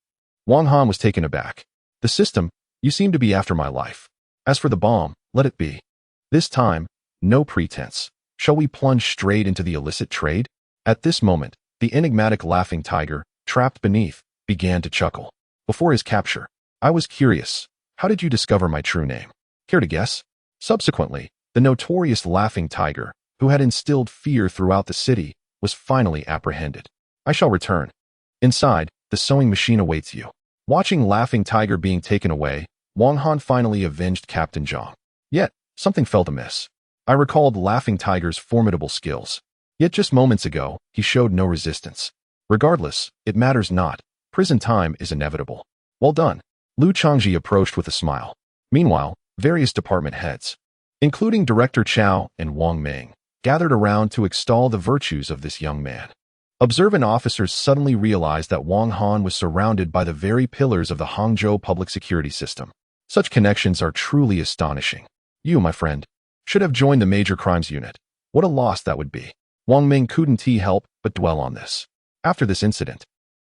Wang Han was taken aback. The system, you seem to be after my life. As for the bomb, let it be. This time, no pretense. Shall we plunge straight into the illicit trade? At this moment, the enigmatic laughing tiger, trapped beneath, began to chuckle. Before his capture, I was curious. How did you discover my true name? Care to guess? Subsequently, the notorious laughing tiger, who had instilled fear throughout the city, was finally apprehended. I shall return. Inside, the sewing machine awaits you. Watching laughing tiger being taken away, Wang Han finally avenged Captain Zhang. Yet, something felt amiss. I recalled laughing tiger's formidable skills. Yet just moments ago, he showed no resistance. Regardless, it matters not. Prison time is inevitable. Well done. Lu Changji approached with a smile. Meanwhile, various department heads, including Director Chow and Wang Ming, gathered around to extol the virtues of this young man. Observant officers suddenly realized that Wang Han was surrounded by the very pillars of the Hangzhou public security system. Such connections are truly astonishing. You, my friend, should have joined the major crimes unit. What a loss that would be. Wang Ming couldn't help but dwell on this. After this incident,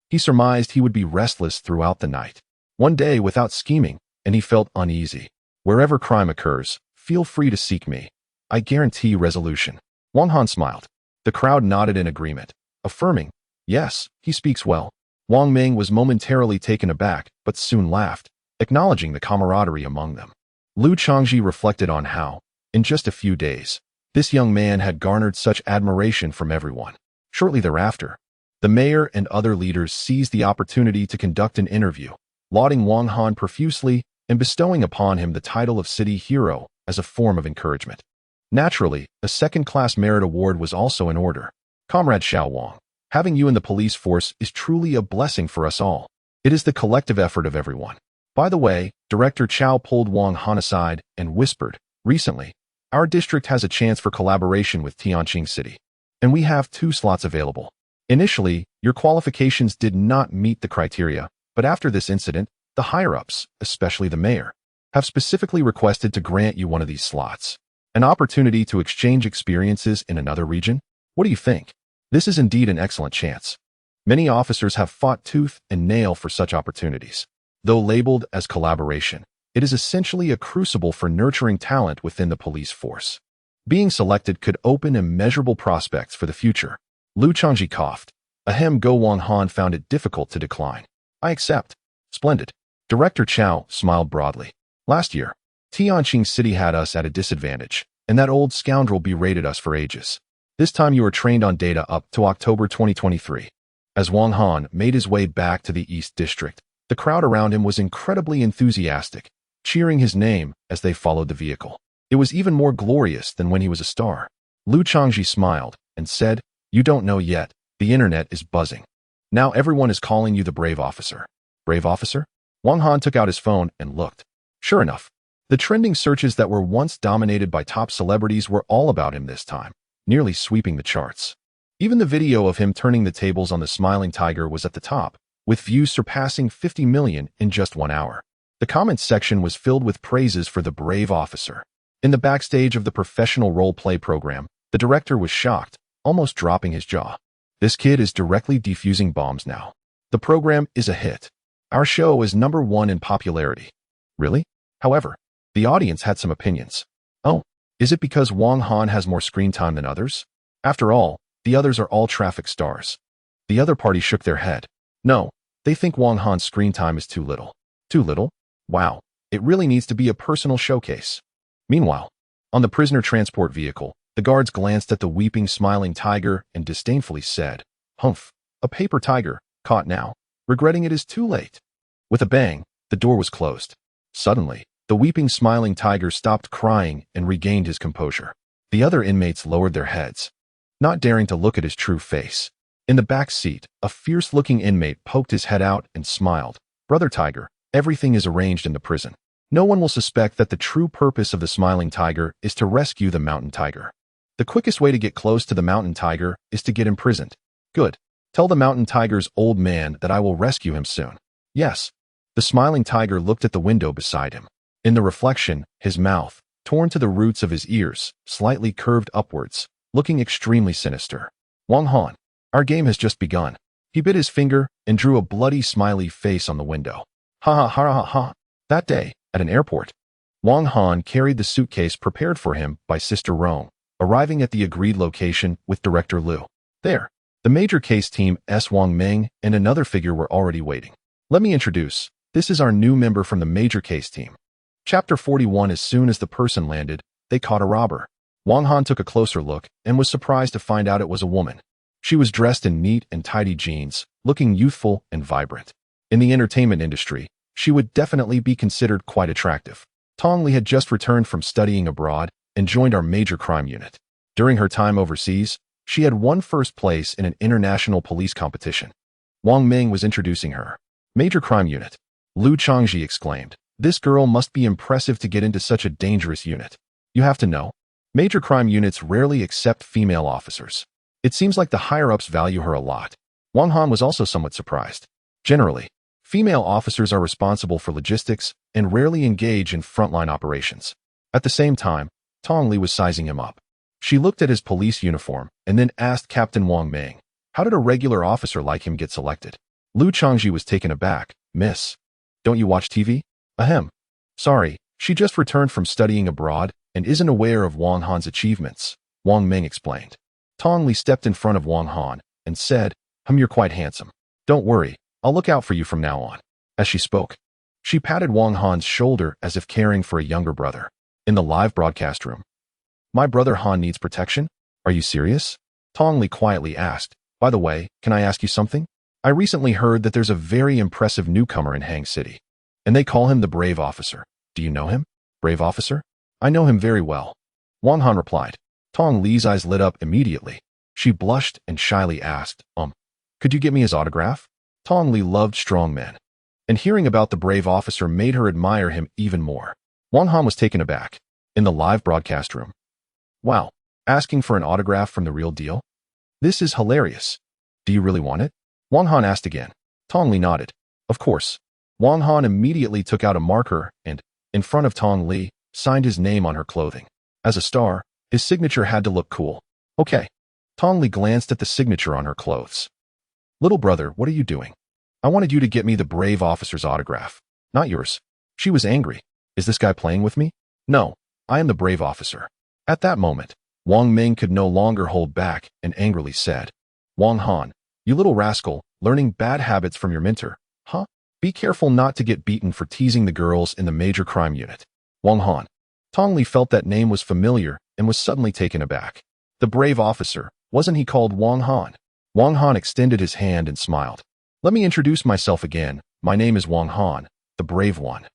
he surmised he would be restless throughout the night. One day without scheming, and he felt uneasy. Wherever crime occurs, feel free to seek me. I guarantee resolution. Wang Han smiled. The crowd nodded in agreement, affirming, yes, he speaks well. Wang Ming was momentarily taken aback, but soon laughed, acknowledging the camaraderie among them. Lu Changji reflected on how, in just a few days, this young man had garnered such admiration from everyone. Shortly thereafter, the mayor and other leaders seized the opportunity to conduct an interview, lauding Wang Han profusely and bestowing upon him the title of city hero as a form of encouragement. Naturally, a second-class merit award was also in order. Comrade Xiao Wang, having you in the police force is truly a blessing for us all. It is the collective effort of everyone. By the way, Director Chow pulled Wang Han aside and whispered, recently, our district has a chance for collaboration with Tianqing City, and we have 2 slots available. Initially, your qualifications did not meet the criteria, but after this incident, the higher-ups, especially the mayor, have specifically requested to grant you one of these slots. An opportunity to exchange experiences in another region? What do you think? This is indeed an excellent chance. Many officers have fought tooth and nail for such opportunities. Though labeled as collaboration, it is essentially a crucible for nurturing talent within the police force. Being selected could open immeasurable prospects for the future. Lu Changji coughed. Ahem. Go. Wang Han found it difficult to decline. I accept. Splendid. Director Chow smiled broadly. Last year, Tianqing City had us at a disadvantage, and that old scoundrel berated us for ages. This time you were trained on data up to October 2023. As Wang Han made his way back to the East District, the crowd around him was incredibly enthusiastic, cheering his name as they followed the vehicle. It was even more glorious than when he was a star. Lu Changji smiled and said, you don't know yet, the internet is buzzing. Now everyone is calling you the brave officer. Brave officer? Wang Han took out his phone and looked. Sure enough, the trending searches that were once dominated by top celebrities were all about him this time, nearly sweeping the charts. Even the video of him turning the tables on the smiling tiger was at the top, with views surpassing 50 million in just 1 hour. The comments section was filled with praises for the brave officer. In the backstage of the professional role-play program, the director was shocked, almost dropping his jaw. This kid is directly defusing bombs now. The program is a hit. Our show is #1 in popularity. Really? However, the audience had some opinions. Oh, is it because Wang Han has more screen time than others? After all, the others are all traffic stars. The other party shook their head. No, they think Wang Han's screen time is too little. Too little? Wow, it really needs to be a personal showcase. Meanwhile, on the prisoner transport vehicle, The guards glanced at the weeping, smiling tiger and disdainfully said, "Humph, a paper tiger, caught now. Regretting it is too late." With a bang, the door was closed. Suddenly, the weeping, smiling tiger stopped crying and regained his composure. The other inmates lowered their heads, not daring to look at his true face. In the back seat, a fierce-looking inmate poked his head out and smiled. "Brother Tiger, everything is arranged in the prison. No one will suspect that the true purpose of the smiling tiger is to rescue the mountain tiger. The quickest way to get close to the mountain tiger is to get imprisoned." "Good. Tell the mountain tiger's old man that I will rescue him soon." "Yes." The smiling tiger looked at the window beside him. In the reflection, his mouth, torn to the roots of his ears, slightly curved upwards, looking extremely sinister. "Wang Han, our game has just begun." He bit his finger and drew a bloody smiley face on the window. "Ha ha ha ha ha." That day, at an airport, Wang Han carried the suitcase prepared for him by Sister Rome, arriving at the agreed location with Director Liu. There, the major case team S. Wang Meng and another figure were already waiting. "Let me introduce. This is our new member from the major case team." Chapter 41. As soon as the person landed, they caught a robber. Wang Han took a closer look and was surprised to find out it was a woman. She was dressed in neat and tidy jeans, looking youthful and vibrant. In the entertainment industry, she would definitely be considered quite attractive. Tong Li had just returned from studying abroad and joined our major crime unit. During her time overseas, she had won first place in an international police competition. Wang Ming was introducing her. "Major crime unit." Lu Changji exclaimed. "This girl must be impressive to get into such a dangerous unit. You have to know, major crime units rarely accept female officers. It seems like the higher-ups value her a lot." Wang Han was also somewhat surprised. Generally, female officers are responsible for logistics and rarely engage in frontline operations. At the same time, Tong Li was sizing him up. She looked at his police uniform and then asked Captain Wang Ming, "How did a regular officer like him get selected?" Lu Changji was taken aback. "Miss, don't you watch TV?" "Ahem. Sorry, she just returned from studying abroad and isn't aware of Wang Han's achievements," Wang Ming explained. Tong Li stepped in front of Wang Han and said, "You're quite handsome. Don't worry, I'll look out for you from now on." As she spoke, she patted Wang Han's shoulder as if caring for a younger brother. In the live broadcast room, "My brother Han needs protection? Are you serious?" Tong Li quietly asked. "By the way, can I ask you something? I recently heard that there's a very impressive newcomer in Hang City, and they call him the Brave Officer. Do you know him?" "Brave Officer? I know him very well," Wang Han replied. Tong Li's eyes lit up immediately. She blushed and shyly asked, "Could you get me his autograph?" Tong Li loved strong men, and hearing about the Brave Officer made her admire him even more. Wang Han was taken aback. In the live broadcast room, "Wow, asking for an autograph from the real deal? This is hilarious. Do you really want it?" Wang Han asked again. Tong Li nodded. "Of course." Wang Han immediately took out a marker and, in front of Tong Li, signed his name on her clothing. As a star, his signature had to look cool. "Okay." Tong Li glanced at the signature on her clothes. "Little brother, what are you doing? I wanted you to get me the Brave Officer's autograph, not yours." She was angry. "Is this guy playing with me?" "No, I am the Brave Officer." At that moment, Wang Ming could no longer hold back and angrily said, "Wang Han, you little rascal, learning bad habits from your mentor, huh? Be careful not to get beaten for teasing the girls in the major crime unit." Wang Han. Tong Li felt that name was familiar and was suddenly taken aback. The Brave Officer, wasn't he called Wang Han? Wang Han extended his hand and smiled. "Let me introduce myself again. My name is Wang Han, the brave one.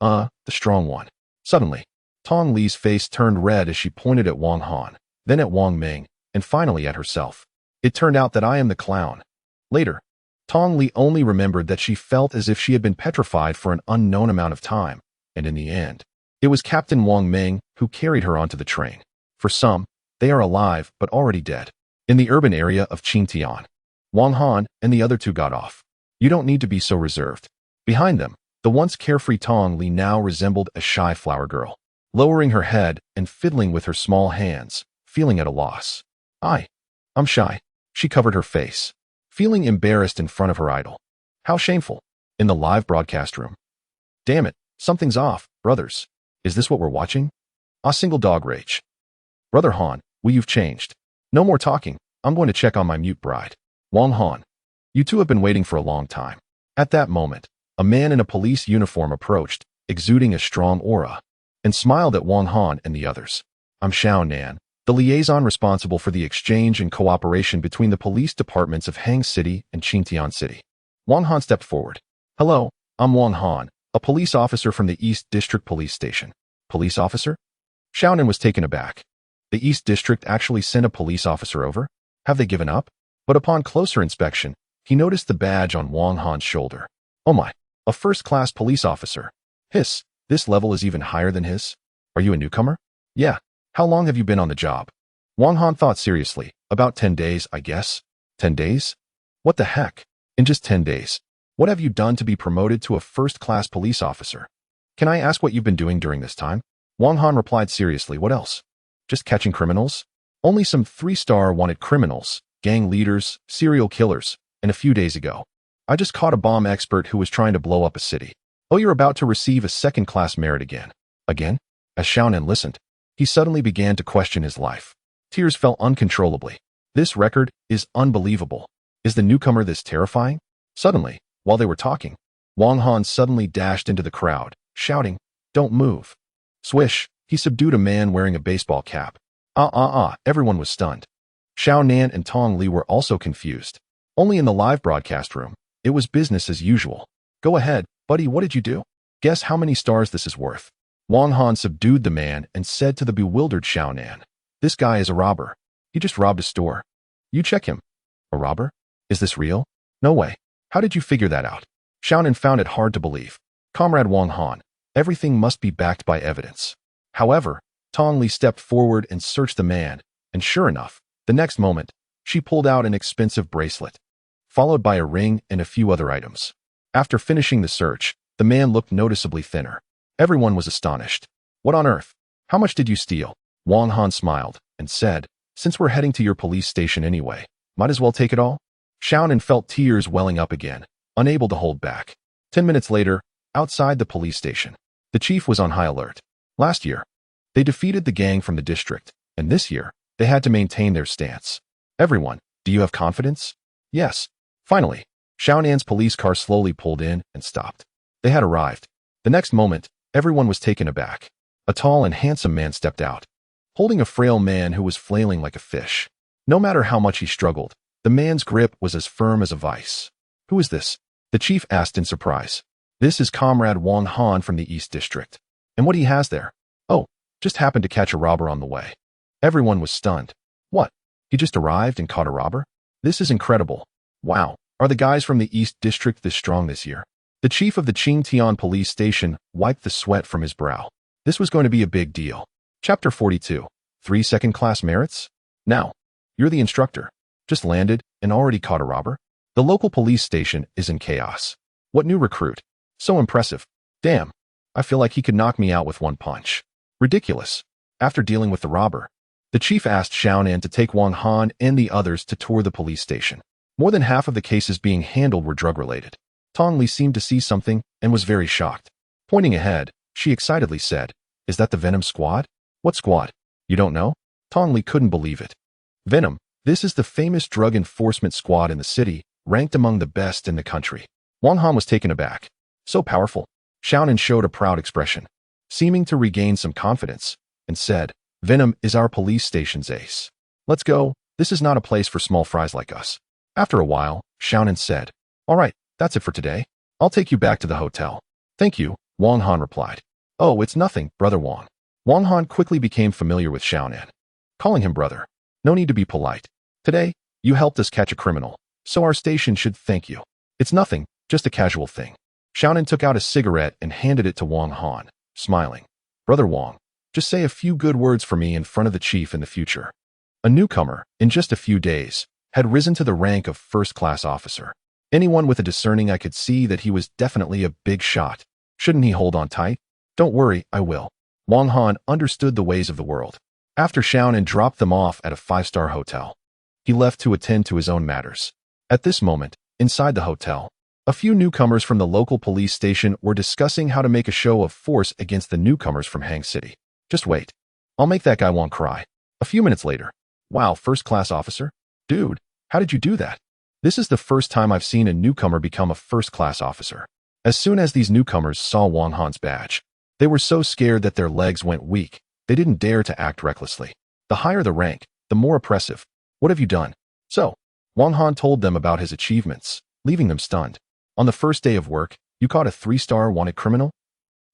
The strong one." Suddenly, Tong Li's face turned red as she pointed at Wang Han, then at Wang Ming, and finally at herself. "It turned out that I am the clown." Later, Tong Li only remembered that she felt as if she had been petrified for an unknown amount of time, and in the end, it was Captain Wang Ming who carried her onto the train. For some, they are alive but already dead. In the urban area of Qingtian, Wang Han and the other two got off. "You don't need to be so reserved." Behind them, the once carefree Tong Li now resembled a shy flower girl, lowering her head and fiddling with her small hands, feeling at a loss. I'm shy." She covered her face, feeling embarrassed in front of her idol. How shameful. In the live broadcast room. "Damn it, something's off, brothers. Is this what we're watching?" A single dog rage. "Brother Han, you've changed. No more talking. I'm going to check on my mute bride." Wang Han. "You two have been waiting for a long time." At that moment, a man in a police uniform approached, exuding a strong aura, and smiled at Wang Han and the others. "I'm Xiao Nan, the liaison responsible for the exchange and cooperation between the police departments of Hang City and Qingtian City. Wang Han stepped forward. Hello, I'm Wang Han, a police officer from the East District Police Station. Police officer? Xiaonan was taken aback. The East District actually sent a police officer over? Have they given up? But upon closer inspection, he noticed the badge on Wang Han's shoulder. Oh my, a first-class police officer. Hiss, this level is even higher than his? Are you a newcomer? Yeah. How long have you been on the job? Wang Han thought seriously. About 10 days, I guess. 10 days? What the heck? In just 10 days. What have you done to be promoted to a first-class police officer? Can I ask what you've been doing during this time? Wang Han replied seriously. What else? Just catching criminals? Only some 3-star wanted criminals, gang leaders, serial killers, and a few days ago, I just caught a bomb expert who was trying to blow up a city. Oh, you're about to receive a second-class merit again. Again? As Xiaonan listened, he suddenly began to question his life. Tears fell uncontrollably. This record is unbelievable. Is the newcomer this terrifying? Suddenly, while they were talking, Wang Han suddenly dashed into the crowd, shouting, "Don't move." Swish, he subdued a man wearing a baseball cap. Everyone was stunned. Xiaonan and Tong Li were also confused. Only in the live broadcast room, it was business as usual. Go ahead, buddy, what did you do? Guess how many stars this is worth. Wang Han subdued the man and said to the bewildered Xiaonan, "This guy is a robber. He just robbed a store. You check him." A robber? Is this real? No way. How did you figure that out? Xiaonan found it hard to believe. Comrade Wang Han, everything must be backed by evidence. However, Tong Li stepped forward and searched the man, and sure enough, the next moment, she pulled out an expensive bracelet, followed by a ring and a few other items. After finishing the search, the man looked noticeably thinner. Everyone was astonished. What on earth? How much did you steal? Wang Han smiled and said, "Since we're heading to your police station anyway, might as well take it all." Xiaonan felt tears welling up again, unable to hold back. 10 minutes later, outside the police station, the chief was on high alert. Last year, they defeated the gang from the district, and this year, they had to maintain their stance. Everyone, do you have confidence? Yes. Finally, Xiaonan's police car slowly pulled in and stopped. They had arrived. The next moment, everyone was taken aback. A tall and handsome man stepped out, holding a frail man who was flailing like a fish. No matter how much he struggled, the man's grip was as firm as a vice. Who is this? The chief asked in surprise. This is Comrade Wang Han from the East District. And what he has there? Oh, just happened to catch a robber on the way. Everyone was stunned. What? He just arrived and caught a robber? This is incredible. Wow, are the guys from the East District this strong this year? The chief of the Qingtian police station wiped the sweat from his brow. This was going to be a big deal. Chapter 42. 3 second-class merits? Now, you're the instructor. Just landed and already caught a robber? The local police station is in chaos. What new recruit? So impressive. Damn, I feel like he could knock me out with one punch. Ridiculous. After dealing with the robber, the chief asked Xiaonan to take Wang Han and the others to tour the police station. More than half of the cases being handled were drug-related. Tong Li seemed to see something and was very shocked. Pointing ahead, she excitedly said, "Is that the Venom squad?" "What squad? You don't know?" Tong Li couldn't believe it. Venom, this is the famous drug enforcement squad in the city, ranked among the best in the country. Wang Han was taken aback. So powerful. Xiaonan showed a proud expression, seeming to regain some confidence, and said, "Venom is our police station's ace. Let's go. This is not a place for small fries like us." After a while, Xiaonan said, "All right, that's it for today. I'll take you back to the hotel." "Thank you," Wang Han replied. "Oh, it's nothing, Brother Wang." Wang Han quickly became familiar with Xiaonan, calling him brother. "No need to be polite. Today, you helped us catch a criminal, so our station should thank you. It's nothing, just a casual thing." Xiaonan took out a cigarette and handed it to Wang Han, smiling. "Brother Wang, just say a few good words for me in front of the chief in the future." A newcomer, in just a few days, had risen to the rank of first-class officer. Anyone with a discerning eye could see that he was definitely a big shot. Shouldn't he hold on tight? "Don't worry, I will." Wang Han understood the ways of the world. After Xiaonan dropped them off at a 5-star hotel, he left to attend to his own matters. At this moment, inside the hotel, a few newcomers from the local police station were discussing how to make a show of force against the newcomers from Hang City. "Just wait. I'll make that guy won't cry." A few minutes later, "Wow, first-class officer? Dude, how did you do that?" This is the first time I've seen a newcomer become a first-class officer. As soon as these newcomers saw Wang Han's badge, they were so scared that their legs went weak. They didn't dare to act recklessly. The higher the rank, the more oppressive. What have you done? So, Wang Han told them about his achievements, leaving them stunned. On the first day of work, you caught a 3-star wanted criminal?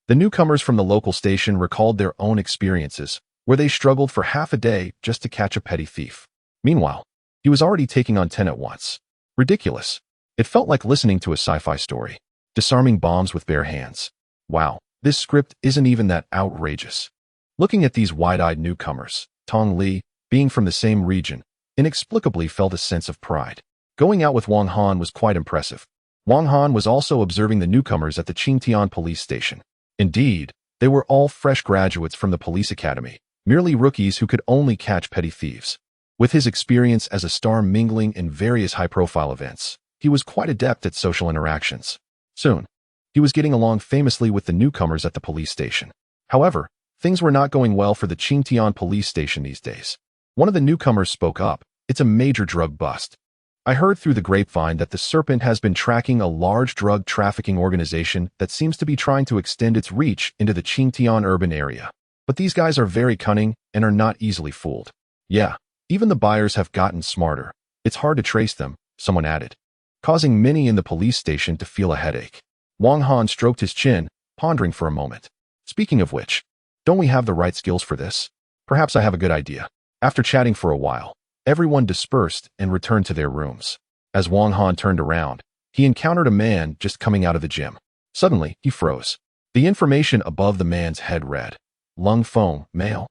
The newcomers from the local station recalled their own experiences, where they struggled for half a day just to catch a petty thief. Meanwhile, he was already taking on 10 at once. Ridiculous. It felt like listening to a sci-fi story. Disarming bombs with bare hands. Wow, this script isn't even that outrageous. Looking at these wide-eyed newcomers, Tong Li, being from the same region, inexplicably felt a sense of pride. Going out with Wang Han was quite impressive. Wang Han was also observing the newcomers at the Qingtian police station. Indeed, they were all fresh graduates from the police academy, merely rookies who could only catch petty thieves. With his experience as a star mingling in various high-profile events, he was quite adept at social interactions. Soon, he was getting along famously with the newcomers at the police station. However, things were not going well for the Qingtian police station these days. One of the newcomers spoke up. It's a major drug bust. I heard through the grapevine that the Serpent has been tracking a large drug trafficking organization that seems to be trying to extend its reach into the Qingtian urban area. But these guys are very cunning and are not easily fooled. Yeah, even the buyers have gotten smarter. It's hard to trace them, someone added, causing many in the police station to feel a headache. Wang Han stroked his chin, pondering for a moment. Speaking of which, don't we have the right skills for this? Perhaps I have a good idea. After chatting for a while, everyone dispersed and returned to their rooms. As Wang Han turned around, he encountered a man just coming out of the gym. Suddenly, he froze. The information above the man's head read, Lung Feng, male,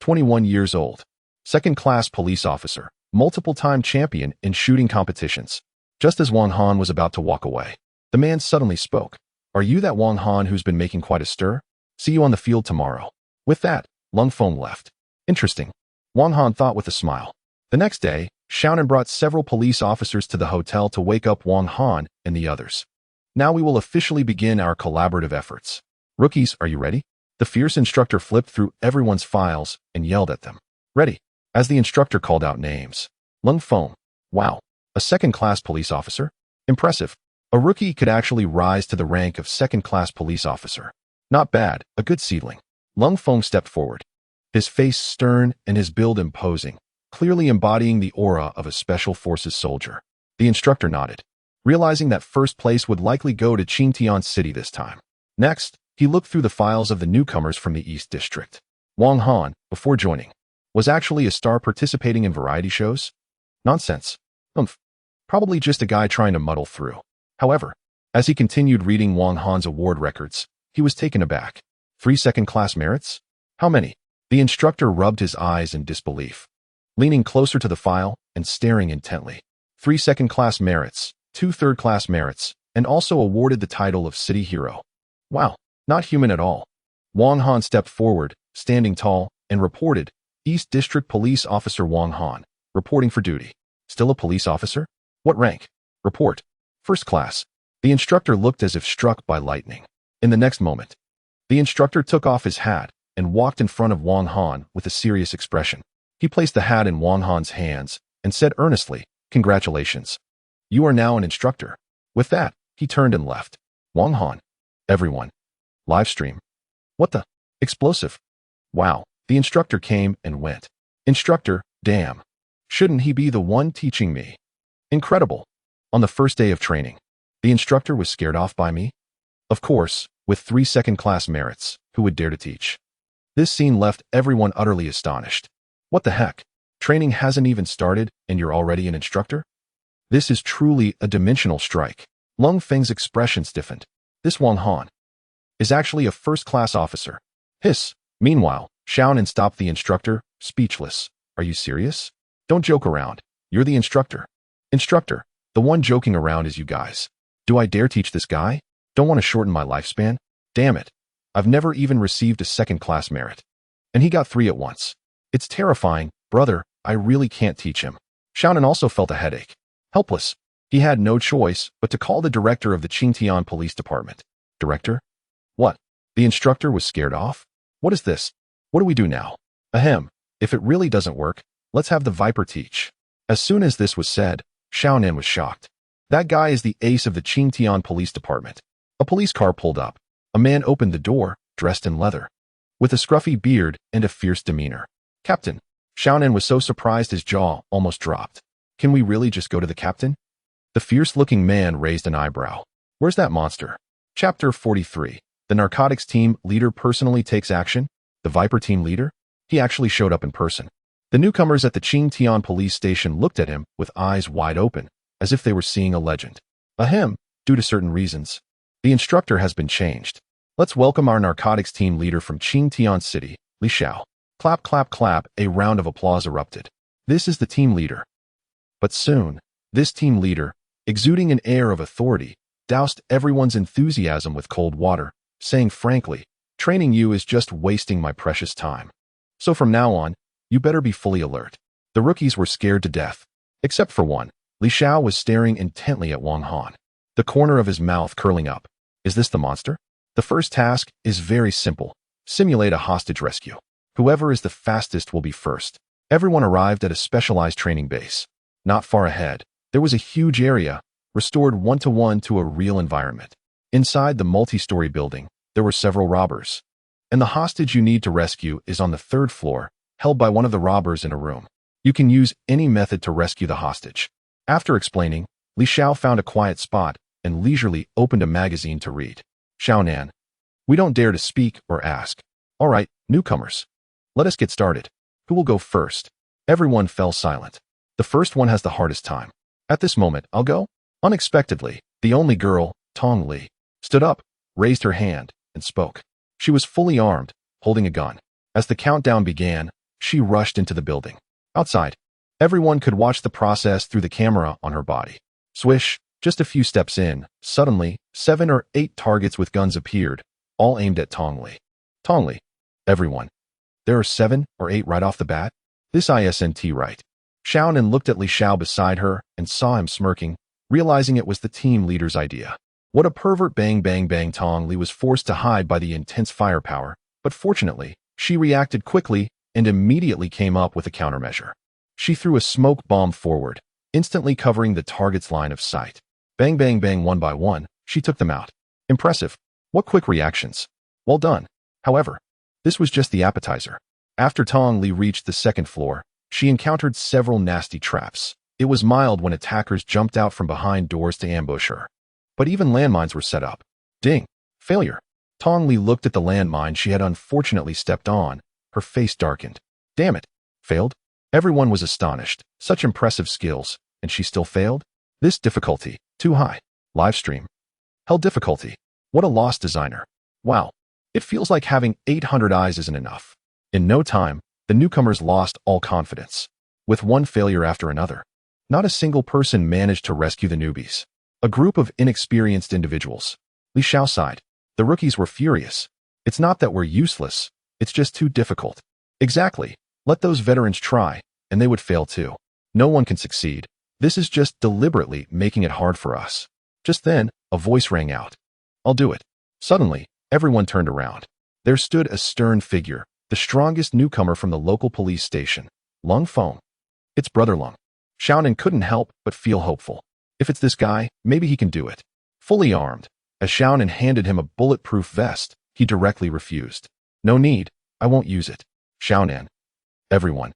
21 years old, second-class police officer, multiple-time champion in shooting competitions. Just as Wang Han was about to walk away, the man suddenly spoke. Are you that Wang Han who's been making quite a stir? See you on the field tomorrow. With that, Lung Feng left. Interesting, Wang Han thought with a smile. The next day, Xiaonan brought several police officers to the hotel to wake up Wang Han and the others. Now we will officially begin our collaborative efforts. Rookies, are you ready? The fierce instructor flipped through everyone's files and yelled at them. Ready. As the instructor called out names. Lung Feng. Wow. A second-class police officer? Impressive. A rookie could actually rise to the rank of second-class police officer. Not bad, a good seedling. Lung Feng stepped forward. His face stern and his build imposing, clearly embodying the aura of a special forces soldier. The instructor nodded, realizing that first place would likely go to Qingtian City this time. Next, he looked through the files of the newcomers from the East District. Wang Han, before joining, was actually a star participating in variety shows? Nonsense. Probably just a guy trying to muddle through. However, as he continued reading Wang Han's award records, he was taken aback. 3 second-class merits? How many? The instructor rubbed his eyes in disbelief, leaning closer to the file and staring intently. 3 second-class merits, 2 third-class merits, and also awarded the title of City Hero. Wow, not human at all. Wang Han stepped forward, standing tall, and reported, East District Police Officer Wang Han, reporting for duty. Still a police officer? What rank? Report. First class. The instructor looked as if struck by lightning. In the next moment, the instructor took off his hat and walked in front of Wang Han with a serious expression. He placed the hat in Wang Han's hands and said earnestly, Congratulations. You are now an instructor. With that, he turned and left. Wang Han. Everyone. Live stream. What the? Explosive. Wow. The instructor came and went. Instructor, damn. Shouldn't he be the one teaching me? Incredible. On the first day of training, the instructor was scared off by me? Of course, with 3 second-class merits, who would dare to teach? This scene left everyone utterly astonished. What the heck? Training hasn't even started and you're already an instructor? This is truly a dimensional strike. Lung Feng's expression stiffened. This Wang Han is actually a first-class officer. Hiss. Meanwhile, Xiaonan stopped the instructor, speechless. Are you serious? Don't joke around. You're the instructor. Instructor, the one joking around is you guys. Do I dare teach this guy? Don't want to shorten my lifespan? Damn it. I've never even received a second-class merit. And he got 3 at once. It's terrifying, brother, I really can't teach him. Xiaonan also felt a headache. Helpless. He had no choice but to call the director of the Qingtian Police Department. Director? What? The instructor was scared off? What is this? What do we do now? Ahem. If it really doesn't work, let's have the Viper teach. As soon as this was said, Xiaonan was shocked. That guy is the ace of the Qingtian Police Department. A police car pulled up. A man opened the door, dressed in leather, with a scruffy beard and a fierce demeanor. Captain, Xiaonan was so surprised his jaw almost dropped. Can we really just go to the captain? The fierce-looking man raised an eyebrow. Where's that monster? Chapter 43. The narcotics team leader personally takes action? The Viper team leader? He actually showed up in person. The newcomers at the Qingtian police station looked at him with eyes wide open, as if they were seeing a legend. Ahem, due to certain reasons. The instructor has been changed. Let's welcome our narcotics team leader from Qingtian City, Li Xiao. Clap, clap, clap, a round of applause erupted. This is the team leader. But soon, this team leader, exuding an air of authority, doused everyone's enthusiasm with cold water, saying frankly, training you is just wasting my precious time. So from now on, you better be fully alert. The rookies were scared to death. Except for one. Li Xiao was staring intently at Wang Han, the corner of his mouth curling up. Is this the monster? The first task is very simple. Simulate a hostage rescue. Whoever is the fastest will be first. Everyone arrived at a specialized training base. Not far ahead, there was a huge area, restored one-to-one to a real environment. Inside the multi-story building, there were several robbers. And the hostage you need to rescue is on the 3rd floor, held by one of the robbers in a room. You can use any method to rescue the hostage. After explaining, Li Xiao found a quiet spot and leisurely opened a magazine to read. Xiaonan. We don't dare to speak or ask. All right, newcomers. Let us get started. Who will go first? Everyone fell silent. The first one has the hardest time. At this moment, I'll go. Unexpectedly, the only girl, Tong Li, stood up, raised her hand, and spoke. She was fully armed, holding a gun. As the countdown began, she rushed into the building. Outside, everyone could watch the process through the camera on her body. Swish, just a few steps in, suddenly, 7 or 8 targets with guns appeared, all aimed at Tong Li. Tong Li. Everyone. There are 7 or 8 right off the bat? This isn't right. Xiaonan looked at Li Xiao beside her and saw him smirking, realizing it was the team leader's idea. What a pervert. Bang bang bang. Tong Li was forced to hide by the intense firepower, but fortunately, she reacted quickly and immediately came up with a countermeasure. She threw a smoke bomb forward, instantly covering the target's line of sight. Bang bang bang. One by one, she took them out. Impressive. What quick reactions. Well done. However, this was just the appetizer. After Tong Li reached the 2nd floor, she encountered several nasty traps. It was mild when attackers jumped out from behind doors to ambush her. But even landmines were set up. Ding. Failure. Tong Li looked at the landmine she had unfortunately stepped on. Her face darkened. Damn it. Failed? Everyone was astonished. Such impressive skills, and she still failed? This difficulty. Too high. Livestream. Hell difficulty. What a lost designer. Wow. It feels like having 800 eyes isn't enough. In no time, the newcomers lost all confidence. With one failure after another, not a single person managed to rescue the newbies. A group of inexperienced individuals. Li Xiao sighed. The rookies were furious. It's not that we're useless, it's just too difficult. Exactly. Let those veterans try, and they would fail too. No one can succeed. This is just deliberately making it hard for us. Just then, a voice rang out. I'll do it. Suddenly, everyone turned around. There stood a stern figure, the strongest newcomer from the local police station, Lung Feng. It's Brother Lung. Xiaonan couldn't help but feel hopeful. If it's this guy, maybe he can do it. Fully armed, as Xiaonan handed him a bulletproof vest, he directly refused. No need, I won't use it. Xiaonan. Everyone.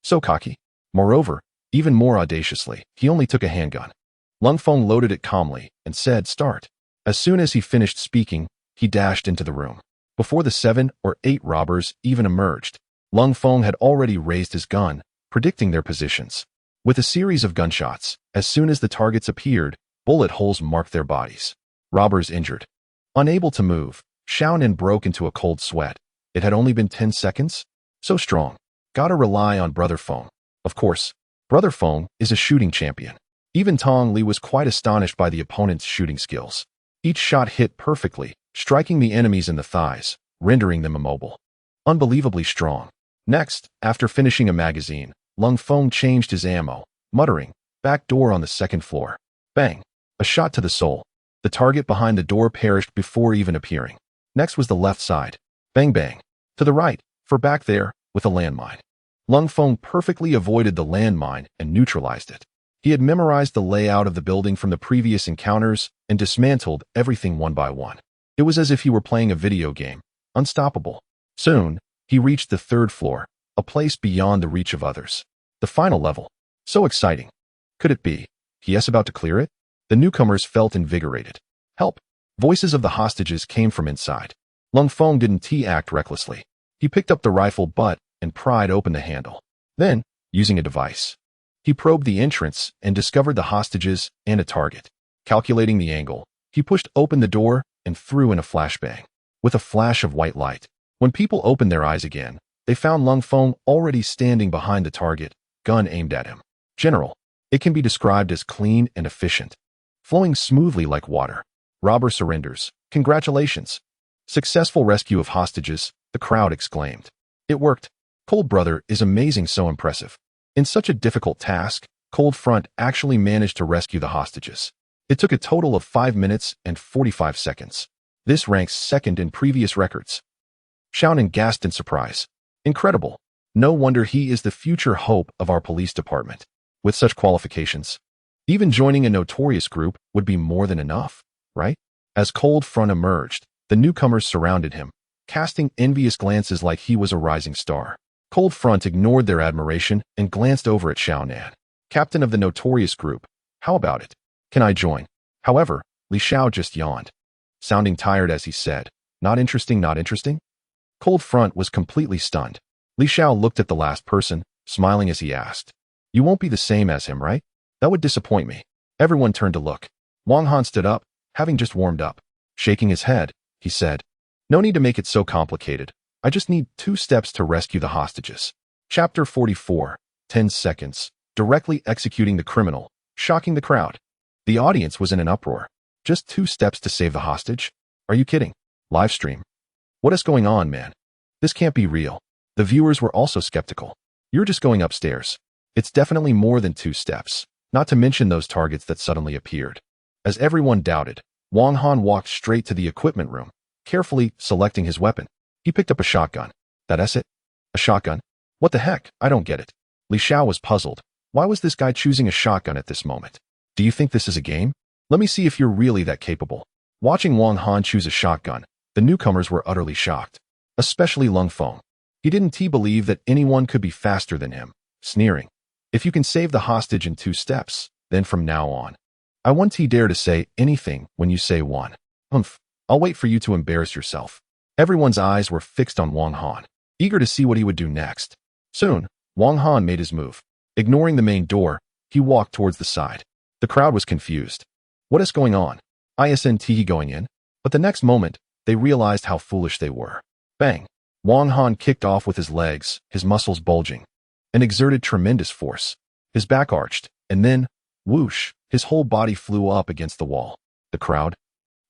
So cocky. Moreover, even more audaciously, he only took a handgun. Lung Feng loaded it calmly and said, "Start." As soon as he finished speaking, he dashed into the room. Before the 7 or 8 robbers even emerged, Lung Feng had already raised his gun, predicting their positions. With a series of gunshots, as soon as the targets appeared, bullet holes marked their bodies. Robbers injured. Unable to move, Xiaonan broke into a cold sweat. It had only been 10 seconds? So strong. Gotta rely on Brother Feng. Of course, Brother Feng is a shooting champion. Even Tong Li was quite astonished by the opponent's shooting skills. Each shot hit perfectly, striking the enemies in the thighs, rendering them immobile. Unbelievably strong. Next, after finishing a magazine, Lung Feng changed his ammo, muttering, "Back door on the 2nd floor." Bang! A shot to the soul. The target behind the door perished before even appearing. Next was the left side. Bang bang. To the right, for back there, with a landmine. Lung Feng perfectly avoided the landmine and neutralized it. He had memorized the layout of the building from the previous encounters and dismantled everything one by one. It was as if he were playing a video game. Unstoppable. Soon, he reached the 3rd floor, a place beyond the reach of others. The final level. So exciting. Could it be? He is about to clear it? The newcomers felt invigorated. Help! Voices of the hostages came from inside. Lung Feng didn't act recklessly. He picked up the rifle butt and pried open the handle. Then, using a device, he probed the entrance and discovered the hostages and a target. Calculating the angle, he pushed open the door and threw in a flashbang. With a flash of white light, when people opened their eyes again, they found Lung Feng already standing behind the target, gun aimed at him. General, it can be described as clean and efficient, flowing smoothly like water. Robber surrenders. Congratulations. Successful rescue of hostages, the crowd exclaimed. It worked. Cold Brother is amazing, so impressive. In such a difficult task, Cold Front actually managed to rescue the hostages. It took a total of 5 minutes and 45 seconds. This ranks second in previous records. Xiaonan gasped in surprise. Incredible. No wonder he is the future hope of our police department. With such qualifications, even joining a notorious group would be more than enough, right? As Cold Front emerged, the newcomers surrounded him, casting envious glances like he was a rising star. Cold Front ignored their admiration and glanced over at Xiaonan. Captain of the notorious group, how about it? Can I join? However, Li Xiao just yawned, sounding tired as he said, not interesting, not interesting? Cold Front was completely stunned. Li Xiao looked at the last person, smiling as he asked, you won't be the same as him, right? That would disappoint me. Everyone turned to look. Wang Han stood up, having just warmed up. Shaking his head, he said, no need to make it so complicated. I just need 2 steps to rescue the hostages. Chapter 44, 10 seconds, directly executing the criminal, shocking the crowd. The audience was in an uproar. Just 2 steps to save the hostage? Are you kidding? Live stream. What is going on, man? This can't be real. The viewers were also skeptical. You're just going upstairs. It's definitely more than 2 steps, not to mention those targets that suddenly appeared. As everyone doubted, Wang Han walked straight to the equipment room, carefully selecting his weapon. He picked up a shotgun. That's it? A shotgun? What the heck? I don't get it. Li Xiao was puzzled. Why was this guy choosing a shotgun at this moment? Do you think this is a game? Let me see if you're really that capable. Watching Wang Han choose a shotgun, the newcomers were utterly shocked, especially Lung Feng. He didn't believe that anyone could be faster than him, sneering. If you can save the hostage in 2 steps, then from now on, I won't dare to say anything when you say 1. I'll wait for you to embarrass yourself. Everyone's eyes were fixed on Wang Han, eager to see what he would do next. Soon, Wang Han made his move. Ignoring the main door, he walked towards the side. The crowd was confused. What is going on? Isn't he going in? But the next moment, they realized how foolish they were. Bang! Wang Han kicked off with his legs, his muscles bulging, and exerted tremendous force. His back arched, and then, whoosh, his whole body flew up against the wall. The crowd?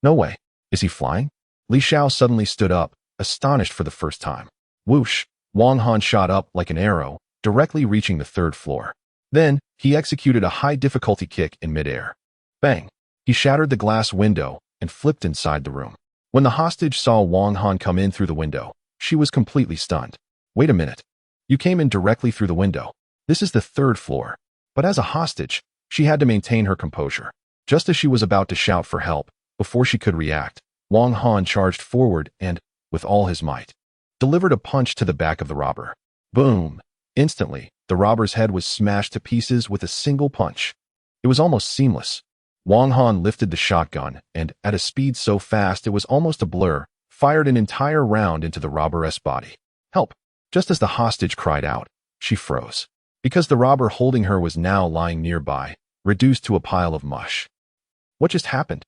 No way. Is he flying? Li Xiao suddenly stood up, astonished for the first time. Whoosh! Wang Han shot up like an arrow, directly reaching the 3rd floor. Then, he executed a high-difficulty kick in midair. Bang! He shattered the glass window and flipped inside the room. When the hostage saw Wang Han come in through the window, she was completely stunned. Wait a minute. You came in directly through the window. This is the 3rd floor. But as a hostage, she had to maintain her composure. Just as she was about to shout for help, before she could react, Wang Han charged forward and, with all his might, delivered a punch to the back of the robber. Boom! Instantly, the robber's head was smashed to pieces with a single punch. It was almost seamless. Wang Han lifted the shotgun and, at a speed so fast it was almost a blur, fired an entire round into the robber's body. Help! Just as the hostage cried out, she froze, because the robber holding her was now lying nearby, reduced to a pile of mush. What just happened?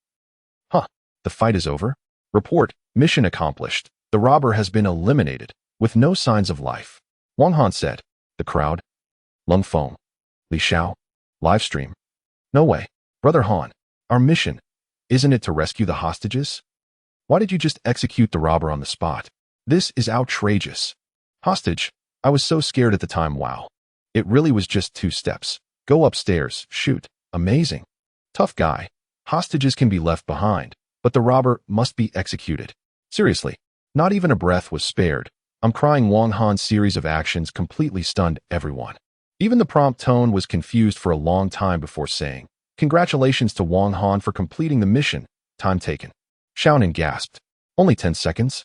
Huh, the fight is over? Report, mission accomplished. The robber has been eliminated, with no signs of life. Wang Han said. The crowd? Lung Feng. Li Xiao. Live stream. No way. Brother Han, our mission, isn't it to rescue the hostages? Why did you just execute the robber on the spot? This is outrageous. Hostage, I was so scared at the time, wow. It really was just 2 steps. Go upstairs, shoot. Amazing. Tough guy. Hostages can be left behind, but the robber must be executed. Seriously, not even a breath was spared. I'm crying. Wang Han's series of actions completely stunned everyone. Even the prompt tone was confused for a long time before saying, congratulations to Wang Han for completing the mission. Time taken. Xiaonan gasped. Only 10 seconds?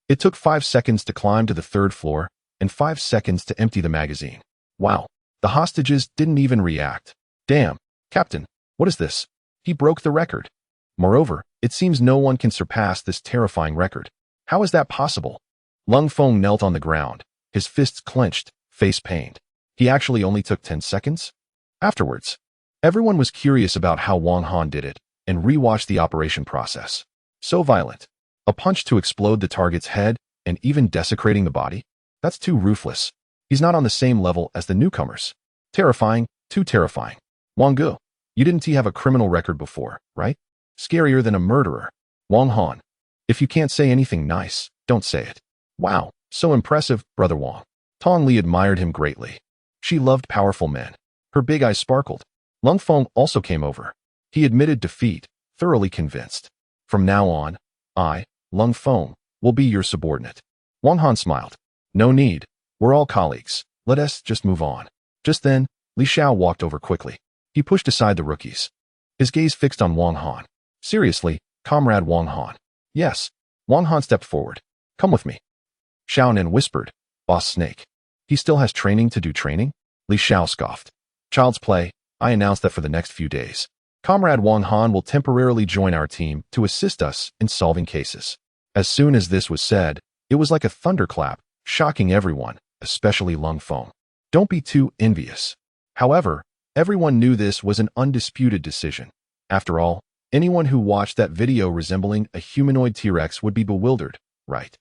It took 5 seconds to climb to the 3rd floor. and 5 seconds to empty the magazine. Wow. The hostages didn't even react. Damn. Captain, what is this? He broke the record. Moreover, it seems no one can surpass this terrifying record. How is that possible? Lung Feng knelt on the ground, his fists clenched, face pained. He actually only took 10 seconds? Afterwards, everyone was curious about how Wang Han did it and rewatched the operation process. So violent. A punch to explode the target's head and even desecrating the body? That's too ruthless. He's not on the same level as the newcomers. Terrifying, too terrifying. Wang Gu, you didn't have a criminal record before, right? Scarier than a murderer. Wang Han, if you can't say anything nice, don't say it. Wow, so impressive, Brother Wang. Tong Li admired him greatly. She loved powerful men. Her big eyes sparkled. Lung Feng also came over. He admitted defeat, thoroughly convinced. From now on, I, Lung Feng, will be your subordinate. Wang Han smiled. No need. We're all colleagues. Let us just move on. Just then, Li Xiao walked over quickly. He pushed aside the rookies. His gaze fixed on Wang Han. Seriously, Comrade Wang Han. Yes. Wang Han stepped forward. Come with me. Xiaonan whispered. Boss Snake. He still has training to do training? Li Xiao scoffed. Child's play. I announced that for the next few days. Comrade Wang Han will temporarily join our team to assist us in solving cases. As soon as this was said, it was like a thunderclap, shocking everyone, especially Lung Feng. Don't be too envious. However, everyone knew this was an undisputed decision. After all, anyone who watched that video resembling a humanoid T-Rex would be bewildered, right?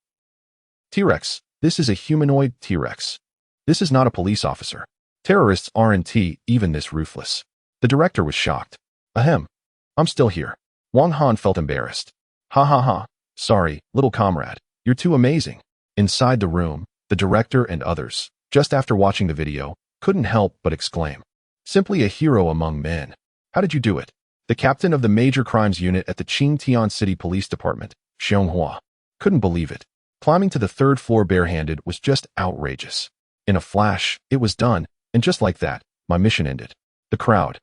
T-Rex, this is a humanoid T-Rex. This is not a police officer. Terrorists aren't even this ruthless. The director was shocked. Ahem. I'm still here. Wang Han felt embarrassed. Ha ha ha. Sorry, little comrade. You're too amazing. Inside the room, the director and others, just after watching the video, couldn't help but exclaim. Simply a hero among men. How did you do it? The captain of the major crimes unit at the Qingtian City Police Department, Xianghua, couldn't believe it. Climbing to the 3rd floor barehanded was just outrageous. In a flash, it was done, and just like that, my mission ended. The crowd.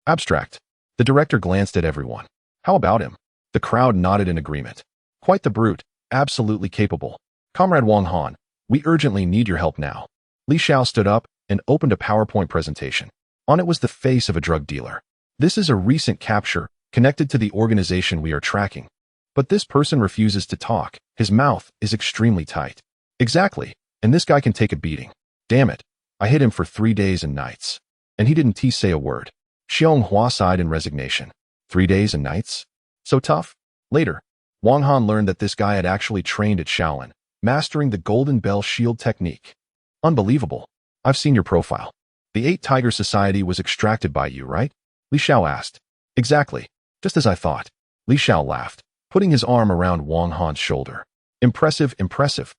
Abstract. The director glanced at everyone. How about him? The crowd nodded in agreement. Quite the brute, absolutely capable. Comrade Wang Han, we urgently need your help now. Li Xiao stood up and opened a PowerPoint presentation. On it was the face of a drug dealer. This is a recent capture, connected to the organization we are tracking. But this person refuses to talk. His mouth is extremely tight. Exactly, and this guy can take a beating. Damn it, I hit him for 3 days and nights. And he didn't say a word. Xianghua sighed in resignation. 3 days and nights? So tough? Later, Wang Han learned that this guy had actually trained at Shaolin, mastering the Golden Bell Shield technique. Unbelievable. I've seen your profile. The 8 Tiger Society was extracted by you, right? Li Xiao asked. Exactly. Just as I thought. Li Xiao laughed, putting his arm around Wang Han's shoulder. Impressive, impressive.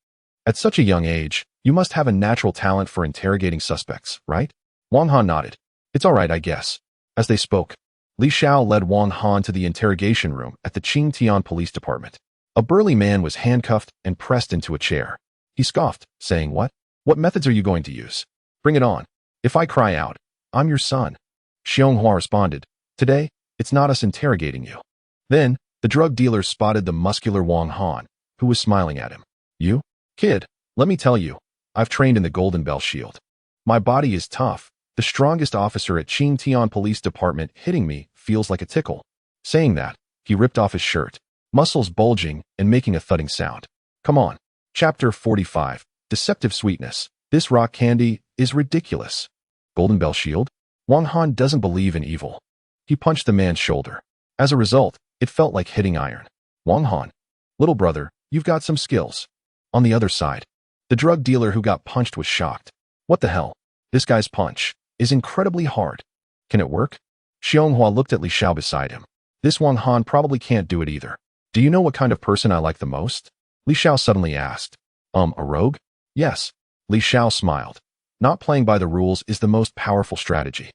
At such a young age, you must have a natural talent for interrogating suspects, right? Wang Han nodded. It's all right, I guess. As they spoke, Li Xiao led Wang Han to the interrogation room at the Qingtian Police Department. A burly man was handcuffed and pressed into a chair. He scoffed, saying, What? What methods are you going to use? Bring it on. If I cry out, I'm your son. Xianghua responded, Today, it's not us interrogating you. Then, the drug dealer spotted the muscular Wang Han, who was smiling at him. You? Kid, let me tell you, I've trained in the Golden Bell Shield. My body is tough. The strongest officer at Qingtian Police Department hitting me feels like a tickle. Saying that, he ripped off his shirt, muscles bulging and making a thudding sound. Come on. Chapter 45. Deceptive Sweetness. This rock candy is ridiculous. Golden Bell Shield? Wang Han doesn't believe in evil. He punched the man's shoulder. As a result, it felt like hitting iron. Wang Han, little brother, you've got some skills. On the other side, the drug dealer who got punched was shocked. What the hell? This guy's punch is incredibly hard. Can it work? Xianghua looked at Li Xiao beside him. This Wang Han probably can't do it either. Do you know what kind of person I like the most? Li Xiao suddenly asked. A rogue? Yes. Li Xiao smiled. Not playing by the rules is the most powerful strategy.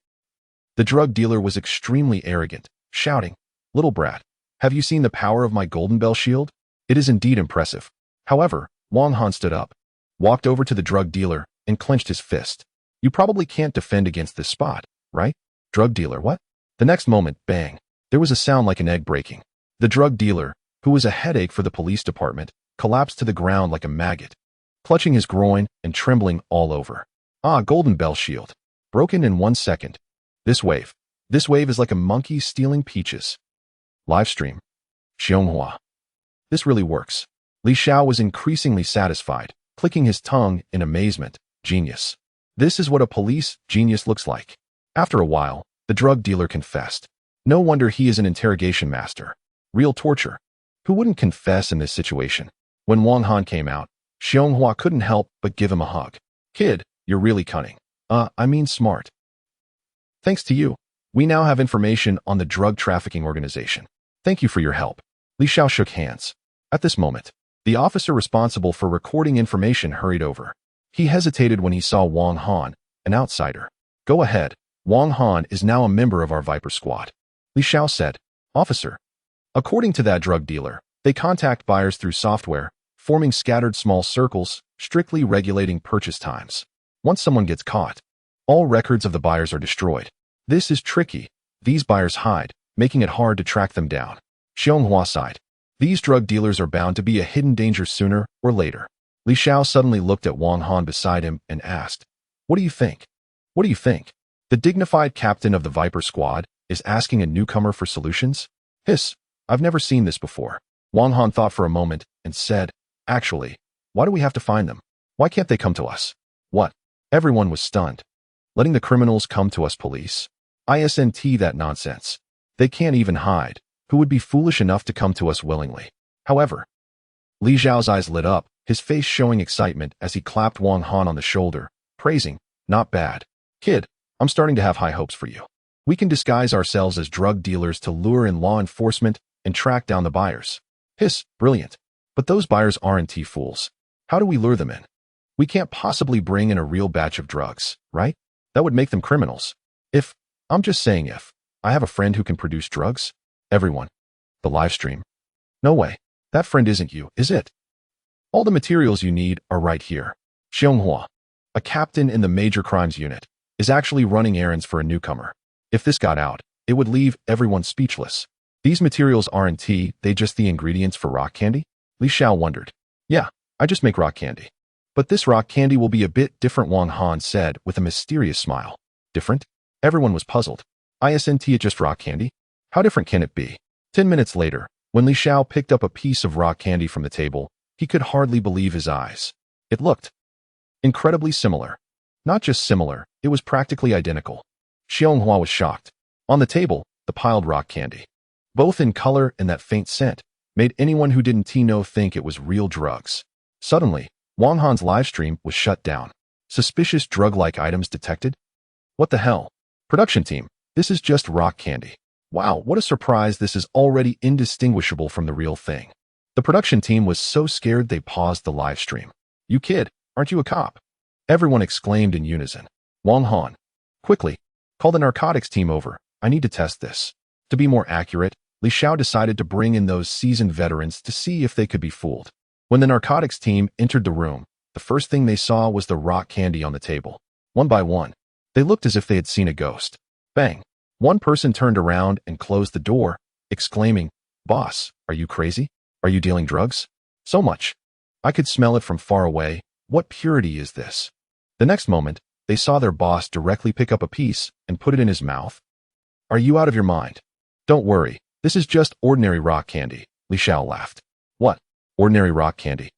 The drug dealer was extremely arrogant, shouting, Little brat, have you seen the power of my Golden Bell Shield? It is indeed impressive. However, Wang Han stood up, walked over to the drug dealer, and clenched his fist. You probably can't defend against this spot, right? Drug dealer, what? The next moment, bang, there was a sound like an egg breaking. The drug dealer, who was a headache for the police department, collapsed to the ground like a maggot. clutching his groin and trembling all over. Ah, golden bell shield. Broken in 1 second. This wave is like a monkey stealing peaches. Livestream. Xianghua. This really works. Li Xiao was increasingly satisfied, clicking his tongue in amazement. Genius. This is what a police genius looks like. After a while, the drug dealer confessed. No wonder he is an interrogation master. Real torture. Who wouldn't confess in this situation? When Wang Han came out, Xianghua couldn't help but give him a hug. Kid, you're really cunning. I mean smart. Thanks to you, we now have information on the drug trafficking organization. Thank you for your help. Li Xiao shook hands. At this moment, the officer responsible for recording information hurried over. He hesitated when he saw Wang Han, an outsider. Go ahead. Wang Han is now a member of our Viper squad. Li Xiao said. Officer. According to that drug dealer, they contact buyers through software, forming scattered small circles, strictly regulating purchase times. Once someone gets caught, all records of the buyers are destroyed. This is tricky. These buyers hide, making it hard to track them down. Xianghua sighed. These drug dealers are bound to be a hidden danger sooner or later. Li Xiao suddenly looked at Wang Han beside him and asked, What do you think? What do you think? The dignified captain of the Viper squad is asking a newcomer for solutions? Hiss, I've never seen this before. Wang Han thought for a moment and said, Actually, why do we have to find them? Why can't they come to us? What? Everyone was stunned. Letting the criminals come to us, police? Isn't that nonsense? They can't even hide. Who would be foolish enough to come to us willingly? However, Li Xiao's eyes lit up, his face showing excitement as he clapped Wang Han on the shoulder, praising, Not bad. Kid, I'm starting to have high hopes for you. We can disguise ourselves as drug dealers to lure in law enforcement and track down the buyers. Hiss, brilliant. But those buyers aren't fools. How do we lure them in? We can't possibly bring in a real batch of drugs, right? That would make them criminals. I'm just saying if, I have a friend who can produce drugs. Everyone. The live stream. No way. That friend isn't you, is it? All the materials you need are right here. Xianghua, a captain in the major crimes unit, is actually running errands for a newcomer. If this got out, it would leave everyone speechless. These materials aren't they just the ingredients for rock candy? Li Xiao wondered. Yeah, I just make rock candy. But this rock candy will be a bit different, Wang Han said with a mysterious smile. Different? Everyone was puzzled. Isn't it just rock candy? How different can it be? 10 minutes later, when Li Xiao picked up a piece of rock candy from the table, he could hardly believe his eyes. It looked incredibly similar. Not just similar, it was practically identical. Xianghua was shocked. On the table, the piled rock candy, both in color and that faint scent, made anyone who didn't know think it was real drugs. Suddenly, Wang Han's livestream was shut down. Suspicious drug-like items detected? What the hell? Production team, this is just rock candy. Wow, what a surprise, this is already indistinguishable from the real thing. The production team was so scared they paused the live stream. You kid, aren't you a cop? Everyone exclaimed in unison. Wang Han, quickly, call the narcotics team over. I need to test this. To be more accurate, Li Xiao decided to bring in those seasoned veterans to see if they could be fooled. When the narcotics team entered the room, the first thing they saw was the rock candy on the table. One by one, they looked as if they had seen a ghost. Bang! One person turned around and closed the door, exclaiming, Boss, are you crazy? Are you dealing drugs? So much. I could smell it from far away. What purity is this? The next moment, they saw their boss directly pick up a piece and put it in his mouth. Are you out of your mind? Don't worry, this is just ordinary rock candy, Li Xiao laughed. What? Ordinary rock candy?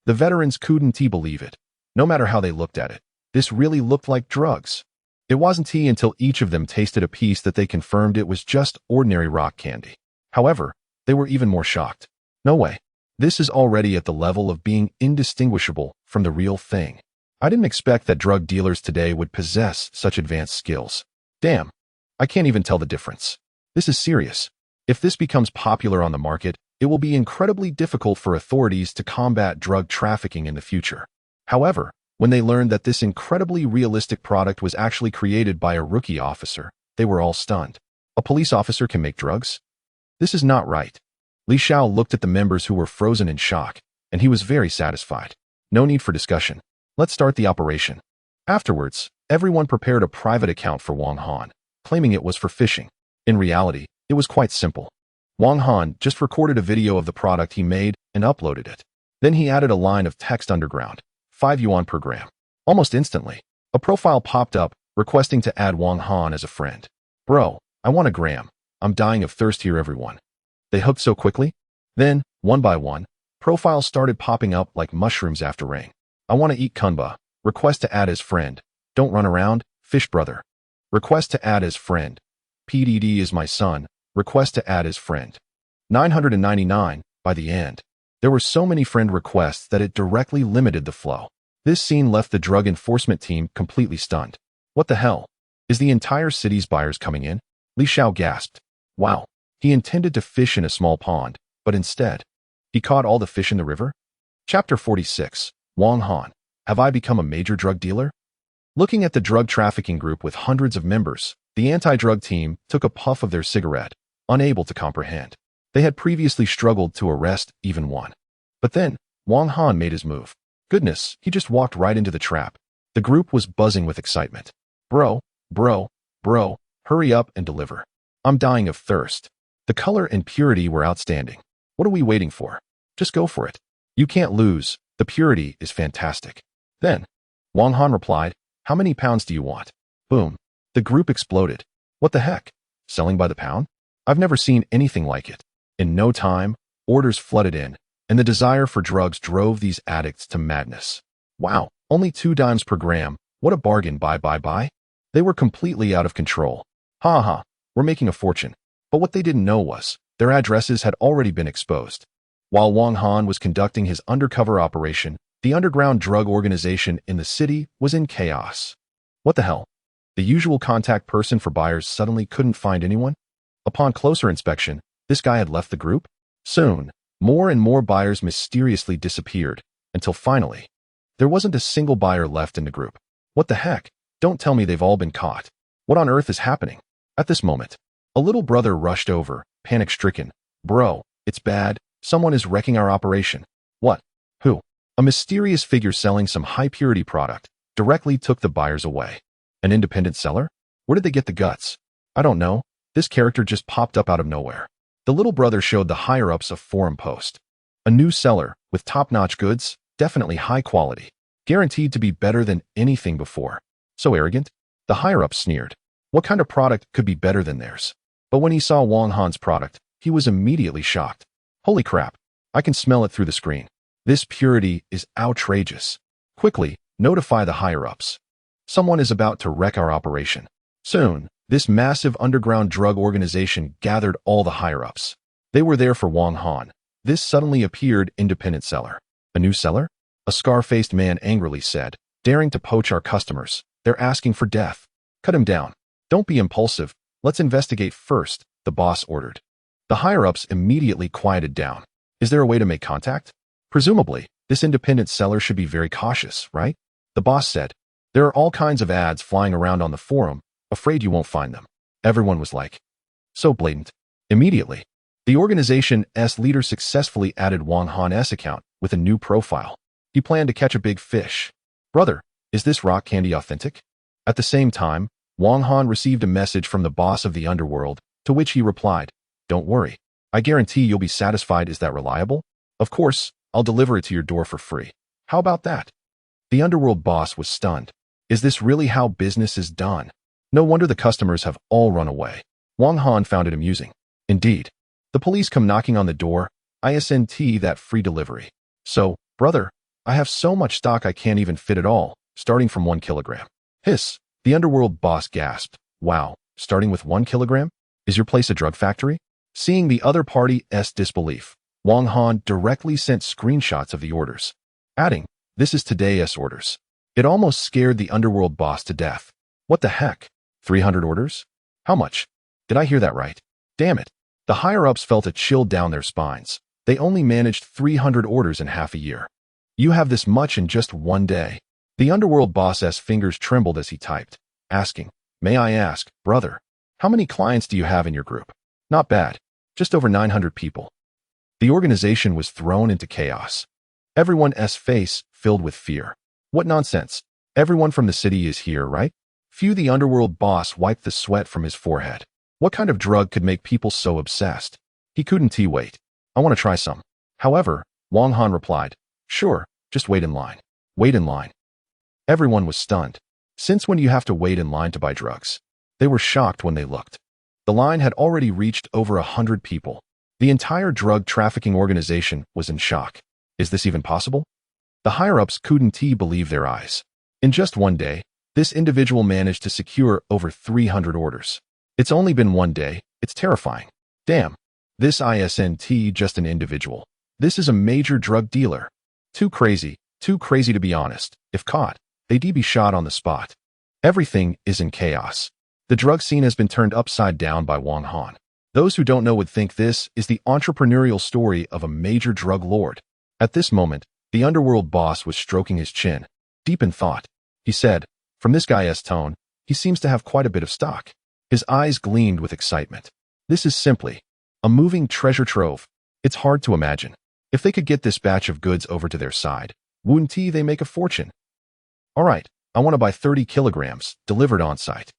The veterans couldn't believe it. No matter how they looked at it, this really looked like drugs. It wasn't until each of them tasted a piece that they confirmed it was just ordinary rock candy. However, they were even more shocked. No way. This is already at the level of being indistinguishable from the real thing. I didn't expect that drug dealers today would possess such advanced skills. Damn. I can't even tell the difference. This is serious. If this becomes popular on the market, it will be incredibly difficult for authorities to combat drug trafficking in the future. However, when they learned that this incredibly realistic product was actually created by a rookie officer, they were all stunned. A police officer can make drugs? This is not right. Li Xiao looked at the members who were frozen in shock, and he was very satisfied. No need for discussion. Let's start the operation. Afterwards, everyone prepared a private account for Wang Han, claiming it was for phishing. In reality, it was quite simple. Wang Han just recorded a video of the product he made and uploaded it. Then he added a line of text underground. 5 yuan per gram. Almost instantly, a profile popped up requesting to add Wang Han as a friend. Bro, I want a gram. I'm dying of thirst here, everyone. They hooked so quickly. Then, one by one, profiles started popping up like mushrooms after rain. I want to eat kunba. Request to add as friend. Don't run around, fish brother. Request to add as friend. PDD is my son. Request to add as friend. 999, by the end. There were so many friend requests that it directly limited the flow. This scene left the drug enforcement team completely stunned. What the hell? Is the entire city's buyers coming in? Li Xiao gasped. Wow. He intended to fish in a small pond, but instead, he caught all the fish in the river? Chapter 46. Wang Han. Have I become a major drug dealer? Looking at the drug trafficking group with hundreds of members, the anti-drug team took a puff of their cigarette, unable to comprehend. They had previously struggled to arrest even one. But then, Wang Han made his move. Goodness, he just walked right into the trap. The group was buzzing with excitement. Bro, hurry up and deliver. I'm dying of thirst. The color and purity were outstanding. What are we waiting for? Just go for it. You can't lose. The purity is fantastic. Then, Wang Han replied, how many pounds do you want? Boom. The group exploded. What the heck? Selling by the pound? I've never seen anything like it. In no time, orders flooded in, and the desire for drugs drove these addicts to madness. Wow, only 2 dimes per gram. What a bargain, buy. They were completely out of control. Ha, we're making a fortune. But what they didn't know was, their addresses had already been exposed. While Wang Han was conducting his undercover operation, the underground drug organization in the city was in chaos. What the hell? The usual contact person for buyers suddenly couldn't find anyone? Upon closer inspection, this guy had left the group? Soon, more and more buyers mysteriously disappeared, until finally, there wasn't a single buyer left in the group. What the heck? Don't tell me they've all been caught. What on earth is happening? At this moment, a little brother rushed over, panic-stricken. Bro, it's bad. Someone is wrecking our operation. What? Who? A mysterious figure selling some high-purity product directly took the buyers away. An independent seller? Where did they get the guts? I don't know. This character just popped up out of nowhere. The little brother showed the higher-ups a forum post. A new seller, with top-notch goods, definitely high quality, guaranteed to be better than anything before. So arrogant? The higher-ups sneered. What kind of product could be better than theirs? But when he saw Wang Han's product, he was immediately shocked. Holy crap, I can smell it through the screen. This purity is outrageous. Quickly, notify the higher-ups. Someone is about to wreck our operation. Soon, this massive underground drug organization gathered all the higher-ups. They were there for Wang Han. This suddenly appeared independent seller. A new seller? A scar-faced man angrily said, daring to poach our customers. They're asking for death. Cut him down. Don't be impulsive. Let's investigate first, the boss ordered. The higher-ups immediately quieted down. Is there a way to make contact? Presumably, this independent seller should be very cautious, right? The boss said. There are all kinds of ads flying around on the forum. Afraid you won't find them. Everyone was like, so blatant. Immediately, the organization's leader successfully added Wang Han's account with a new profile. He planned to catch a big fish. Brother, is this rock candy authentic? At the same time, Wang Han received a message from the boss of the underworld, to which he replied, don't worry. I guarantee you'll be satisfied. Is that reliable? Of course, I'll deliver it to your door for free. How about that? The underworld boss was stunned. Is this really how business is done? No wonder the customers have all run away. Wang Han found it amusing. Indeed. The police come knocking on the door. ISNT that free delivery. So, brother, I have so much stock I can't even fit it all, starting from 1 kilogram. Hiss. The underworld boss gasped. Wow, starting with 1 kilogram? Is your place a drug factory? Seeing the other party's disbelief, Wang Han directly sent screenshots of the orders, adding, this is today's orders. It almost scared the underworld boss to death. What the heck? 300 orders? How much? Did I hear that right? Damn it. The higher-ups felt a chill down their spines. They only managed 300 orders in half a year. You have this much in just one day. The underworld boss's fingers trembled as he typed, asking, may I ask, brother, how many clients do you have in your group? Not bad. Just over 900 people. The organization was thrown into chaos. Everyone's face filled with fear. What nonsense. Everyone from the city is here, right? Phew, the underworld boss wiped the sweat from his forehead. What kind of drug could make people so obsessed? He couldn't wait. I want to try some. However, Wang Han replied, sure, just wait in line. Wait in line. Everyone was stunned. Since when do you have to wait in line to buy drugs? They were shocked when they looked. The line had already reached over 100 people. The entire drug trafficking organization was in shock. Is this even possible? The higher-ups couldn't believe their eyes. In just one day, this individual managed to secure over 300 orders. It's only been one day. It's terrifying. Damn. This isn't just an individual. This is a major drug dealer. Too crazy to be honest. If caught, they'd be shot on the spot. Everything is in chaos. The drug scene has been turned upside down by Wang Han. Those who don't know would think this is the entrepreneurial story of a major drug lord. At this moment, the underworld boss was stroking his chin, deep in thought. He said, from this guy's tone, he seems to have quite a bit of stock. His eyes gleamed with excitement. This is simply a moving treasure trove. It's hard to imagine. If they could get this batch of goods over to their side, wouldn't they make a fortune? All right, I want to buy 30 kilograms, delivered on site.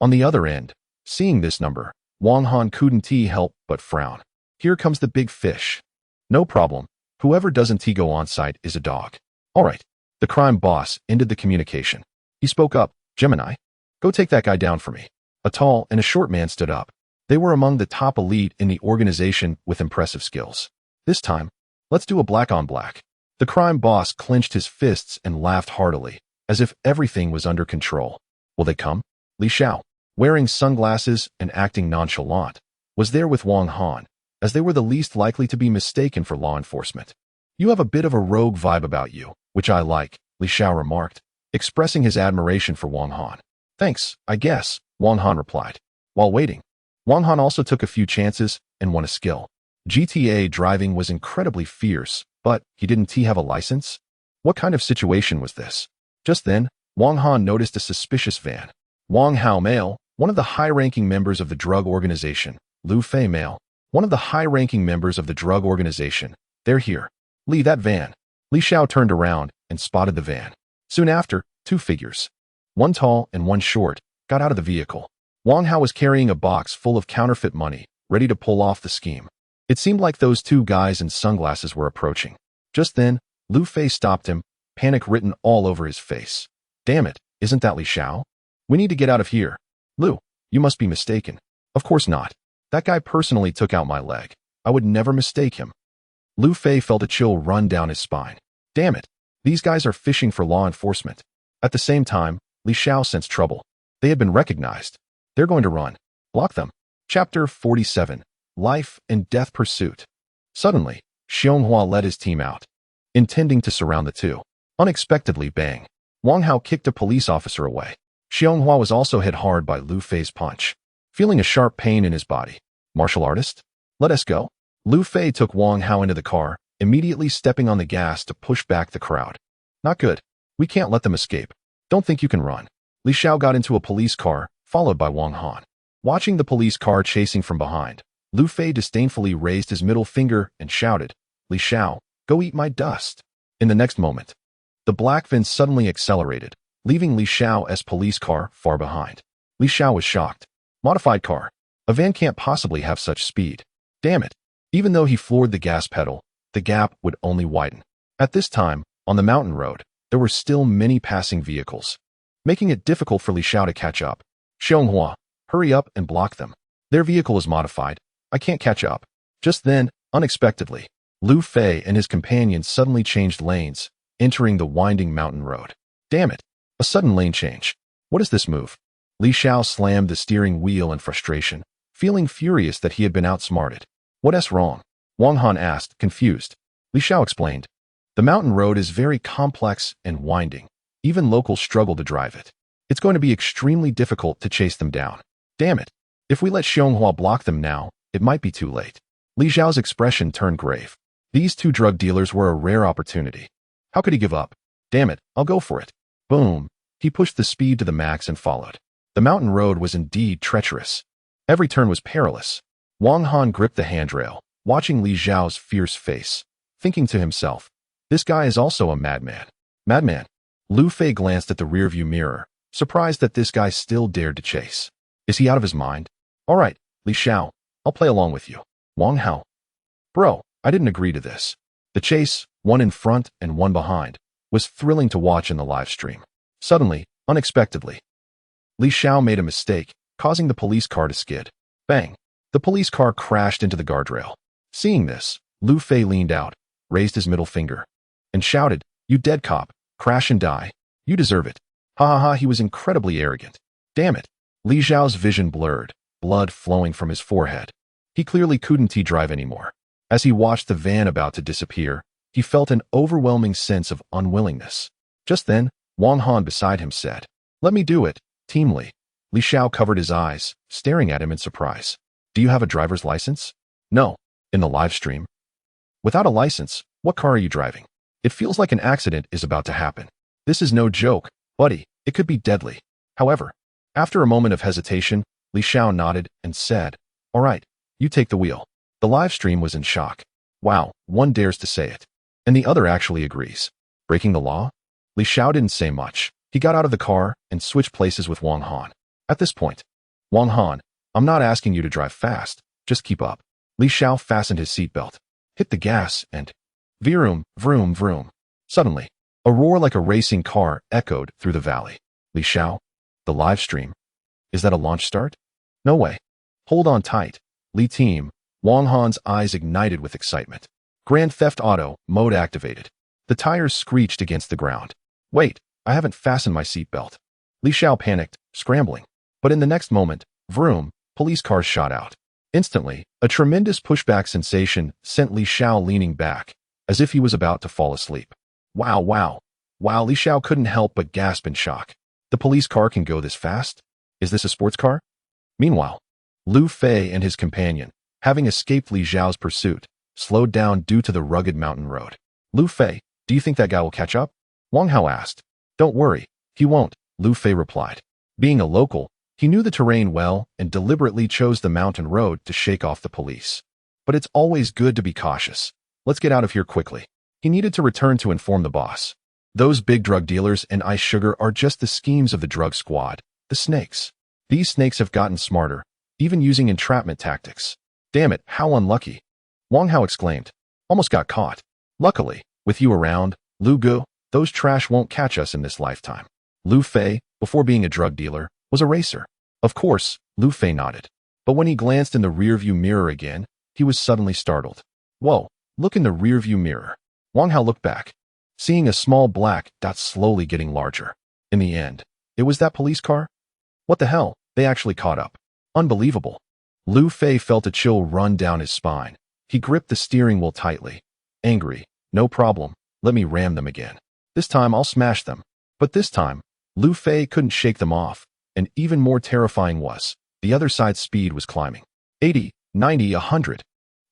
On the other end, seeing this number, Wang Han couldn't help but frown. Here comes the big fish. No problem. Whoever doesn't go on site is a dog. All right. The crime boss ended the communication. He spoke up. Gemini, go take that guy down for me. A tall and a short man stood up. They were among the top elite in the organization with impressive skills. This time, let's do a black on black. The crime boss clenched his fists and laughed heartily, as if everything was under control. Will they come? Li Xiao, wearing sunglasses and acting nonchalant, was there with Wang Han, as they were the least likely to be mistaken for law enforcement. You have a bit of a rogue vibe about you, which I like, Li Xiao remarked, expressing his admiration for Wang Han. Thanks, I guess, Wang Han replied. While waiting, Wang Han also took a few chances and won a skill. GTA driving was incredibly fierce, but he didn't have a license? What kind of situation was this? Just then, Wang Han noticed a suspicious van. Wang Hao male, one of the high-ranking members of the drug organization. Lu Fei male, one of the high-ranking members of the drug organization. They're here. Li, that van. Li Xiao turned around and spotted the van. Soon after, two figures, one tall and one short, got out of the vehicle. Wang Hao was carrying a box full of counterfeit money, ready to pull off the scheme. It seemed like those two guys in sunglasses were approaching. Just then, Lu Fei stopped him, panic written all over his face. Damn it, isn't that Li Xiao? We need to get out of here. Lu, you must be mistaken. Of course not. That guy personally took out my leg. I would never mistake him. Lu Fei felt a chill run down his spine. Damn it. These guys are fishing for law enforcement. At the same time, Li Xiao sensed trouble. They had been recognized. They're going to run. Block them. Chapter 47. Life and Death Pursuit. Suddenly, Xianghua led his team out, intending to surround the two. Unexpectedly, bang. Wang Hao kicked a police officer away. Xianghua was also hit hard by Lu Fei's punch, feeling a sharp pain in his body. Martial artist? Let us go. Lu Fei took Wang Hao into the car, immediately stepping on the gas to push back the crowd. Not good. We can't let them escape. Don't think you can run. Li Xiao got into a police car, followed by Wang Han. Watching the police car chasing from behind, Lu Fei disdainfully raised his middle finger and shouted, Li Xiao, go eat my dust. In the next moment, the black van suddenly accelerated, leaving Li Xiao's police car far behind. Li Xiao was shocked. Modified car. A van can't possibly have such speed. Damn it. Even though he floored the gas pedal, the gap would only widen. At this time, on the mountain road, there were still many passing vehicles, making it difficult for Li Xiao to catch up. Xianghua, hurry up and block them. Their vehicle is modified. I can't catch up. Just then, unexpectedly, Lu Fei and his companions suddenly changed lanes, entering the winding mountain road. Damn it. A sudden lane change. What is this move? Li Xiao slammed the steering wheel in frustration, feeling furious that he had been outsmarted. What's wrong? Wang Han asked, confused. Li Xiao explained. The mountain road is very complex and winding. Even locals struggle to drive it. It's going to be extremely difficult to chase them down. Damn it. If we let Xianghua block them now, it might be too late. Li Xiao's expression turned grave. These two drug dealers were a rare opportunity. How could he give up? Damn it, I'll go for it. Boom. He pushed the speed to the max and followed. The mountain road was indeed treacherous. Every turn was perilous. Wang Han gripped the handrail, watching Li Xiao's fierce face, thinking to himself, this guy is also a madman. Madman. Lu Fei glanced at the rearview mirror, surprised that this guy still dared to chase. Is he out of his mind? All right, Li Xiao, I'll play along with you. Wang Hao. Bro, I didn't agree to this. The chase, one in front and one behind, was thrilling to watch in the live stream. Suddenly, unexpectedly, Li Xiao made a mistake, causing the police car to skid. Bang! The police car crashed into the guardrail. Seeing this, Lu Fei leaned out, raised his middle finger, and shouted, "You dead cop, crash and die. You deserve it." Ha ha ha, he was incredibly arrogant. Damn it. Li Xiao's vision blurred, blood flowing from his forehead. He clearly couldn't drive anymore. As he watched the van about to disappear, he felt an overwhelming sense of unwillingness. Just then, Wang Han beside him said, "Let me do it, Team Li." Li Xiao covered his eyes, staring at him in surprise. "Do you have a driver's license?" "No." "In the live stream?" "Without a license, what car are you driving? It feels like an accident is about to happen. This is no joke, buddy. It could be deadly." However, after a moment of hesitation, Li Xiao nodded and said, "All right, you take the wheel." The live stream was in shock. Wow, one dares to say it. And the other actually agrees. Breaking the law? Li Xiao didn't say much. He got out of the car and switched places with Wang Han. At this point, "Wang Han, I'm not asking you to drive fast. Just keep up." Li Xiao fastened his seatbelt, hit the gas, and vroom, vroom, vroom. Suddenly, a roar like a racing car echoed through the valley. Li Xiao, the live stream. Is that a launch start? No way. Hold on tight. Li team. Wang Han's eyes ignited with excitement. Grand Theft Auto mode activated. The tires screeched against the ground. Wait, I haven't fastened my seatbelt. Li Xiao panicked, scrambling. But in the next moment, vroom, police cars shot out. Instantly, a tremendous pushback sensation sent Li Xiao leaning back, as if he was about to fall asleep. Wow, wow. Wow, Li Xiao couldn't help but gasp in shock. The police car can go this fast? Is this a sports car? Meanwhile, Lu Fei and his companion, having escaped Li Xiao's pursuit, slowed down due to the rugged mountain road. Lu Fei, do you think that guy will catch up? Wang Hao asked. Don't worry, he won't, Lu Fei replied. Being a local, he knew the terrain well and deliberately chose the mountain road to shake off the police. But it's always good to be cautious. Let's get out of here quickly. He needed to return to inform the boss. Those big drug dealers and ice sugar are just the schemes of the drug squad, the snakes. These snakes have gotten smarter, even using entrapment tactics. Damn it, how unlucky. Wang Hao exclaimed. Almost got caught. Luckily, with you around, Lu Gu, those trash won't catch us in this lifetime. Lu Fei, before being a drug dealer, was a racer. Of course, Lu Fei nodded. But when he glanced in the rearview mirror again, he was suddenly startled. Whoa, look in the rearview mirror. Wang Hao looked back, seeing a small black dot slowly getting larger. In the end, it was that police car? What the hell, they actually caught up. Unbelievable. Lu Fei felt a chill run down his spine. He gripped the steering wheel tightly. Angry, no problem, let me ram them again. This time I'll smash them. But this time, Lu Fei couldn't shake them off, and even more terrifying was, the other side's speed was climbing. 80, 90, 100.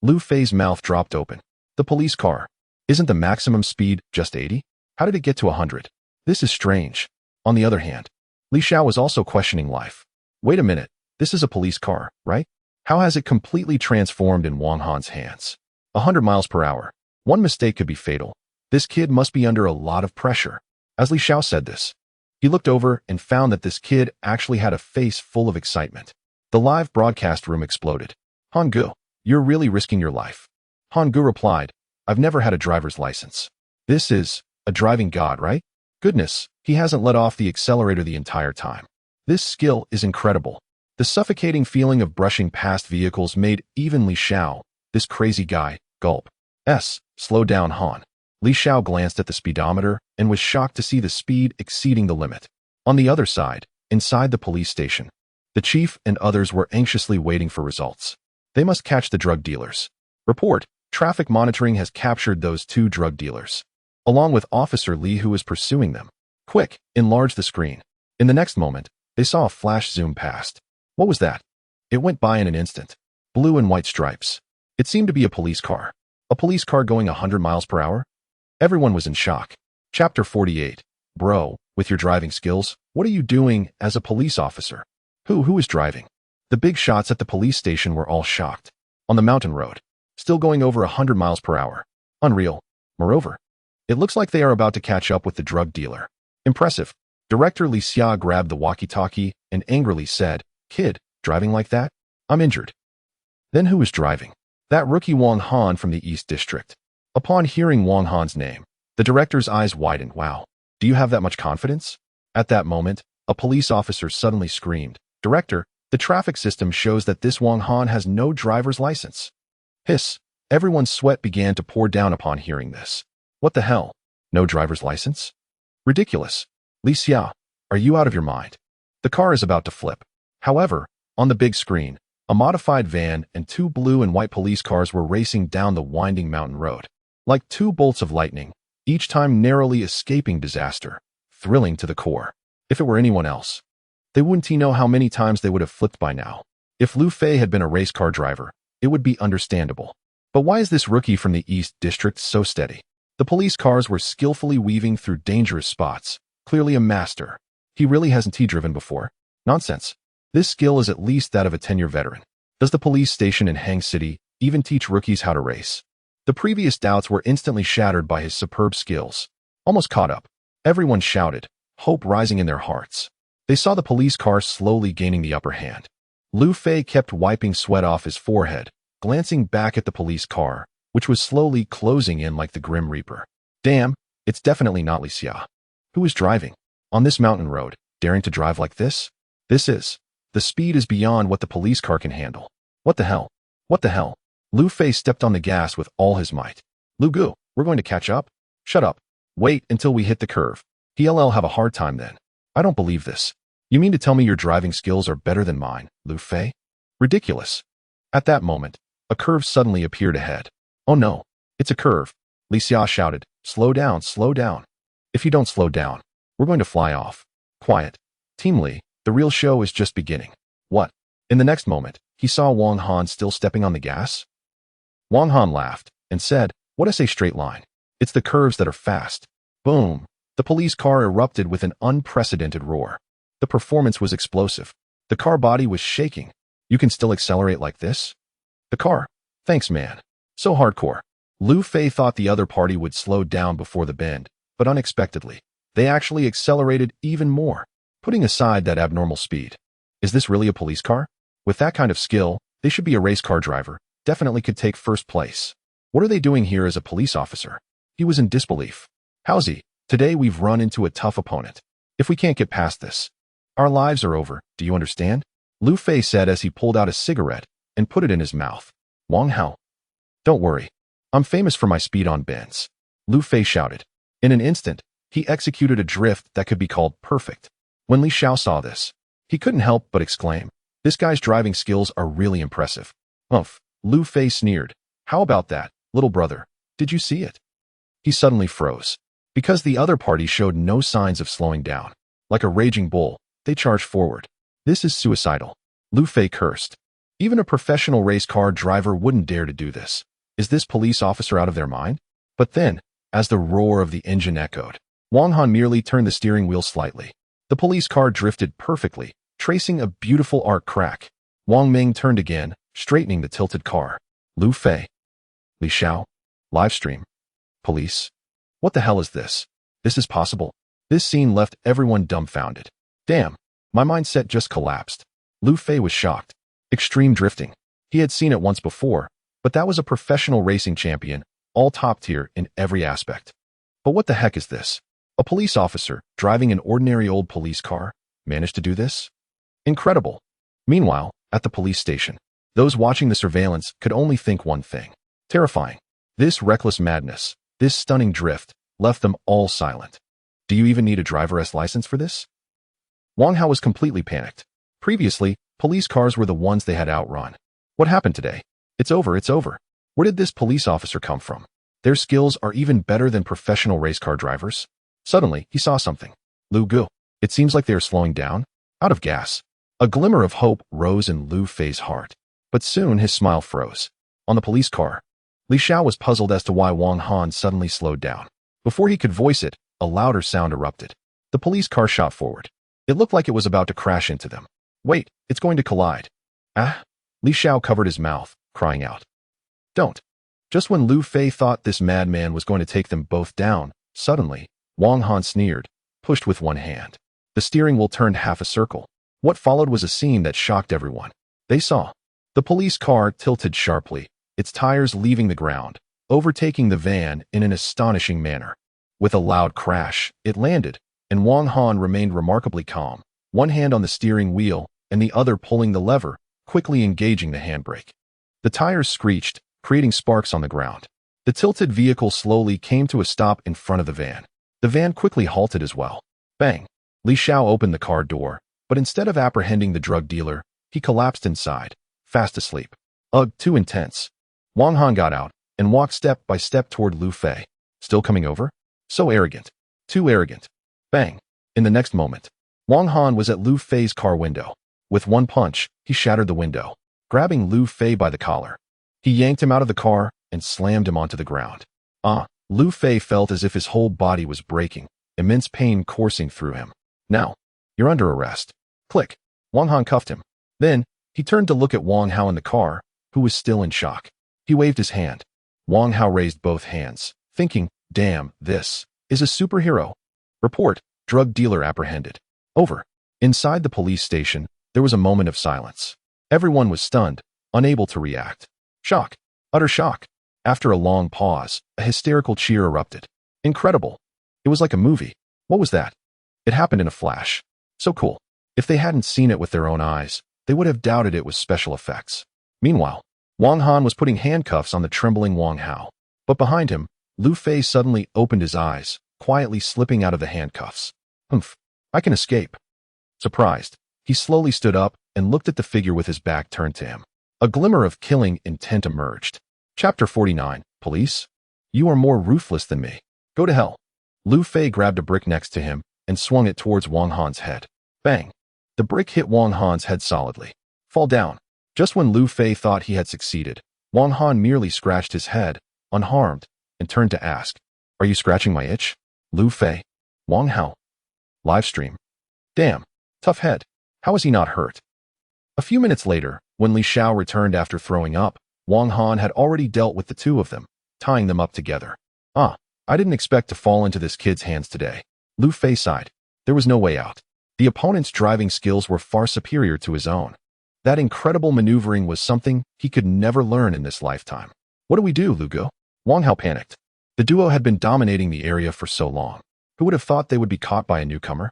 Lu Fei's mouth dropped open. The police car. Isn't the maximum speed just 80? How did it get to 100? This is strange. On the other hand, Li Xiao was also questioning life. Wait a minute, this is a police car, right? How has it completely transformed in Wang Han's hands? 100 miles per hour. One mistake could be fatal. This kid must be under a lot of pressure. As Li Xiao said this, he looked over and found that this kid actually had a face full of excitement. The live broadcast room exploded. Han Gu, you're really risking your life. Han Gu replied, I've never had a driver's license. This is a driving god, right? Goodness, he hasn't let off the accelerator the entire time. This skill is incredible. The suffocating feeling of brushing past vehicles made even Li Xiao, this crazy guy, gulp. Slow down, Han. Li Xiao glanced at the speedometer and was shocked to see the speed exceeding the limit. On the other side, inside the police station, the chief and others were anxiously waiting for results. They must catch the drug dealers. Report, traffic monitoring has captured those 2 drug dealers, along with Officer Li who is pursuing them. Quick, enlarge the screen. In the next moment, they saw a flash zoom past. What was that? It went by in an instant. Blue and white stripes. It seemed to be a police car. A police car going 100 miles per hour? Everyone was in shock. Chapter 48. Bro, with your driving skills, what are you doing as a police officer? Who is driving? The big shots at the police station were all shocked. On the mountain road, still going over 100 miles per hour. Unreal. Moreover, it looks like they are about to catch up with the drug dealer. Impressive. Director Li Xia grabbed the walkie-talkie and angrily said, Kid, driving like that? I'm injured. Then who is driving? That rookie Wang Han from the East District. Upon hearing Wang Han's name, The director's eyes widened. Wow. Do you have that much confidence? At that moment, a police officer suddenly screamed, "Director, the traffic system shows that this Wong Han has no driver's license." Hiss. Everyone's sweat began to pour down upon hearing this. What the hell? No driver's license? Ridiculous. Li Xia, are you out of your mind? The car is about to flip. However, on the big screen, a modified van and two blue and white police cars were racing down the winding mountain road. Like two bolts of lightning, each time narrowly escaping disaster, thrilling to the core. If it were anyone else, they wouldn't know how many times they would have flipped by now. If Lu Fei had been a race car driver, it would be understandable. But why is this rookie from the East District so steady? The police cars were skillfully weaving through dangerous spots, clearly a master. He really hasn't driven before? Nonsense. This skill is at least that of a 10-year veteran. Does the police station in Hang City even teach rookies how to race? The previous doubts were instantly shattered by his superb skills. Almost caught up, everyone shouted, hope rising in their hearts. They saw the police car slowly gaining the upper hand. Lu Fei kept wiping sweat off his forehead, glancing back at the police car, which was slowly closing in like the Grim Reaper. Damn, it's definitely not Li Xia. Who is driving? On this mountain road, daring to drive like this? The speed is beyond what the police car can handle. What the hell? What the hell? Lu Fei stepped on the gas with all his might. Lu Gu, we're going to catch up? Shut up. Wait until we hit the curve. He'll have a hard time then. I don't believe this. You mean to tell me your driving skills are better than mine, Lu Fei? Ridiculous. At that moment, a curve suddenly appeared ahead. Oh no, it's a curve. Li Xia shouted, slow down, slow down. If you don't slow down, we're going to fly off. Quiet. Team Li, the real show is just beginning. What? In the next moment, he saw Wong Han still stepping on the gas. Wong Han laughed and said, what I say straight line. It's the curves that are fast. Boom. The police car erupted with an unprecedented roar. The performance was explosive. The car body was shaking. You can still accelerate like this? The car. Thanks, man. So hardcore. Lu Fei thought the other party would slow down before the bend, but unexpectedly, they actually accelerated even more, putting aside that abnormal speed. Is this really a police car? With that kind of skill, they should be a race car driver, definitely could take first place. What are they doing here as a police officer? He was in disbelief. Howsy, today we've run into a tough opponent. If we can't get past this, our lives are over, do you understand? Lu Fei said as he pulled out a cigarette and put it in his mouth. Wang Hao. Don't worry. I'm famous for my speed on bends. Lu Fei shouted. In an instant, he executed a drift that could be called perfect. When Li Xiao saw this, he couldn't help but exclaim, this guy's driving skills are really impressive. Umph, Lu Fei sneered. How about that, little brother? Did you see it? He suddenly froze. Because the other party showed no signs of slowing down. Like a raging bull, they charged forward. This is suicidal. Lu Fei cursed. Even a professional race car driver wouldn't dare to do this. Is this police officer out of their mind? But then, as the roar of the engine echoed, Wang Han merely turned the steering wheel slightly. The police car drifted perfectly, tracing a beautiful arc crack. Wang Ming turned again, straightening the tilted car. Lu Fei. Li Xiao. Livestream. Police. What the hell is this? This is possible. This scene left everyone dumbfounded. Damn, my mindset just collapsed. Lu Fei was shocked. Extreme drifting. He had seen it once before, but that was a professional racing champion, all top tier in every aspect. But what the heck is this? A police officer, driving an ordinary old police car, managed to do this? Incredible. Meanwhile, at the police station, those watching the surveillance could only think one thing. Terrifying. This reckless madness, this stunning drift, left them all silent. Do you even need a driver's license for this? Wang Hao was completely panicked. Previously, police cars were the ones they had outrun. What happened today? It's over, it's over. Where did this police officer come from? Their skills are even better than professional race car drivers. Suddenly, he saw something. Lu Gu. It seems like they are slowing down. Out of gas. A glimmer of hope rose in Lu Fei's heart. But soon his smile froze. On the police car, Li Xiao was puzzled as to why Wang Han suddenly slowed down. Before he could voice it, a louder sound erupted. The police car shot forward. It looked like it was about to crash into them. Wait, it's going to collide. Ah! Li Xiao covered his mouth, crying out. Don't. Just when Lu Fei thought this madman was going to take them both down, suddenly, Wang Han sneered, pushed with one hand. The steering wheel turned half a circle. What followed was a scene that shocked everyone. They saw the police car tilted sharply, its tires leaving the ground, overtaking the van in an astonishing manner. With a loud crash, it landed, and Wang Han remained remarkably calm, one hand on the steering wheel and the other pulling the lever, quickly engaging the handbrake. The tires screeched, creating sparks on the ground. The tilted vehicle slowly came to a stop in front of the van. The van quickly halted as well. Bang! Li Xiao opened the car door, but instead of apprehending the drug dealer, he collapsed inside, fast asleep. Ugh, too intense. Wang Han got out and walked step by step toward Lu Fei. Still coming over? So arrogant. Too arrogant. Bang! In the next moment, Wang Han was at Lu Fei's car window. With one punch, he shattered the window, grabbing Lu Fei by the collar. He yanked him out of the car and slammed him onto the ground. Lu Fei felt as if his whole body was breaking, immense pain coursing through him. Now, you're under arrest. Click. Wang Han cuffed him. Then, he turned to look at Wang Hao in the car, who was still in shock. He waved his hand. Wang Hao raised both hands, thinking, damn, this is a superhero. Report, drug dealer apprehended. Over. Inside the police station, there was a moment of silence. Everyone was stunned, unable to react. Shock. Utter shock. After a long pause, a hysterical cheer erupted. Incredible. It was like a movie. What was that? It happened in a flash. So cool. If they hadn't seen it with their own eyes, they would have doubted it was special effects. Meanwhile, Wang Han was putting handcuffs on the trembling Wang Hao. But behind him, Lu Fei suddenly opened his eyes, quietly slipping out of the handcuffs. Humph. I can escape. Surprised, he slowly stood up and looked at the figure with his back turned to him. A glimmer of killing intent emerged. Chapter 49. Police? You are more ruthless than me. Go to hell. Lu Fei grabbed a brick next to him and swung it towards Wang Han's head. Bang! The brick hit Wang Han's head solidly. Fall down. Just when Lu Fei thought he had succeeded, Wang Han merely scratched his head, unharmed, and turned to ask, Are you scratching my itch? Lu Fei. Wang Hao. Livestream. Damn. Tough head. How is he not hurt? A few minutes later, when Li Xiao returned after throwing up, Wang Han had already dealt with the two of them, tying them up together. I didn't expect to fall into this kid's hands today. Lu Fei sighed. There was no way out. The opponent's driving skills were far superior to his own. That incredible maneuvering was something he could never learn in this lifetime. What do we do, Lu Go? Wang Hao panicked. The duo had been dominating the area for so long. Who would have thought they would be caught by a newcomer?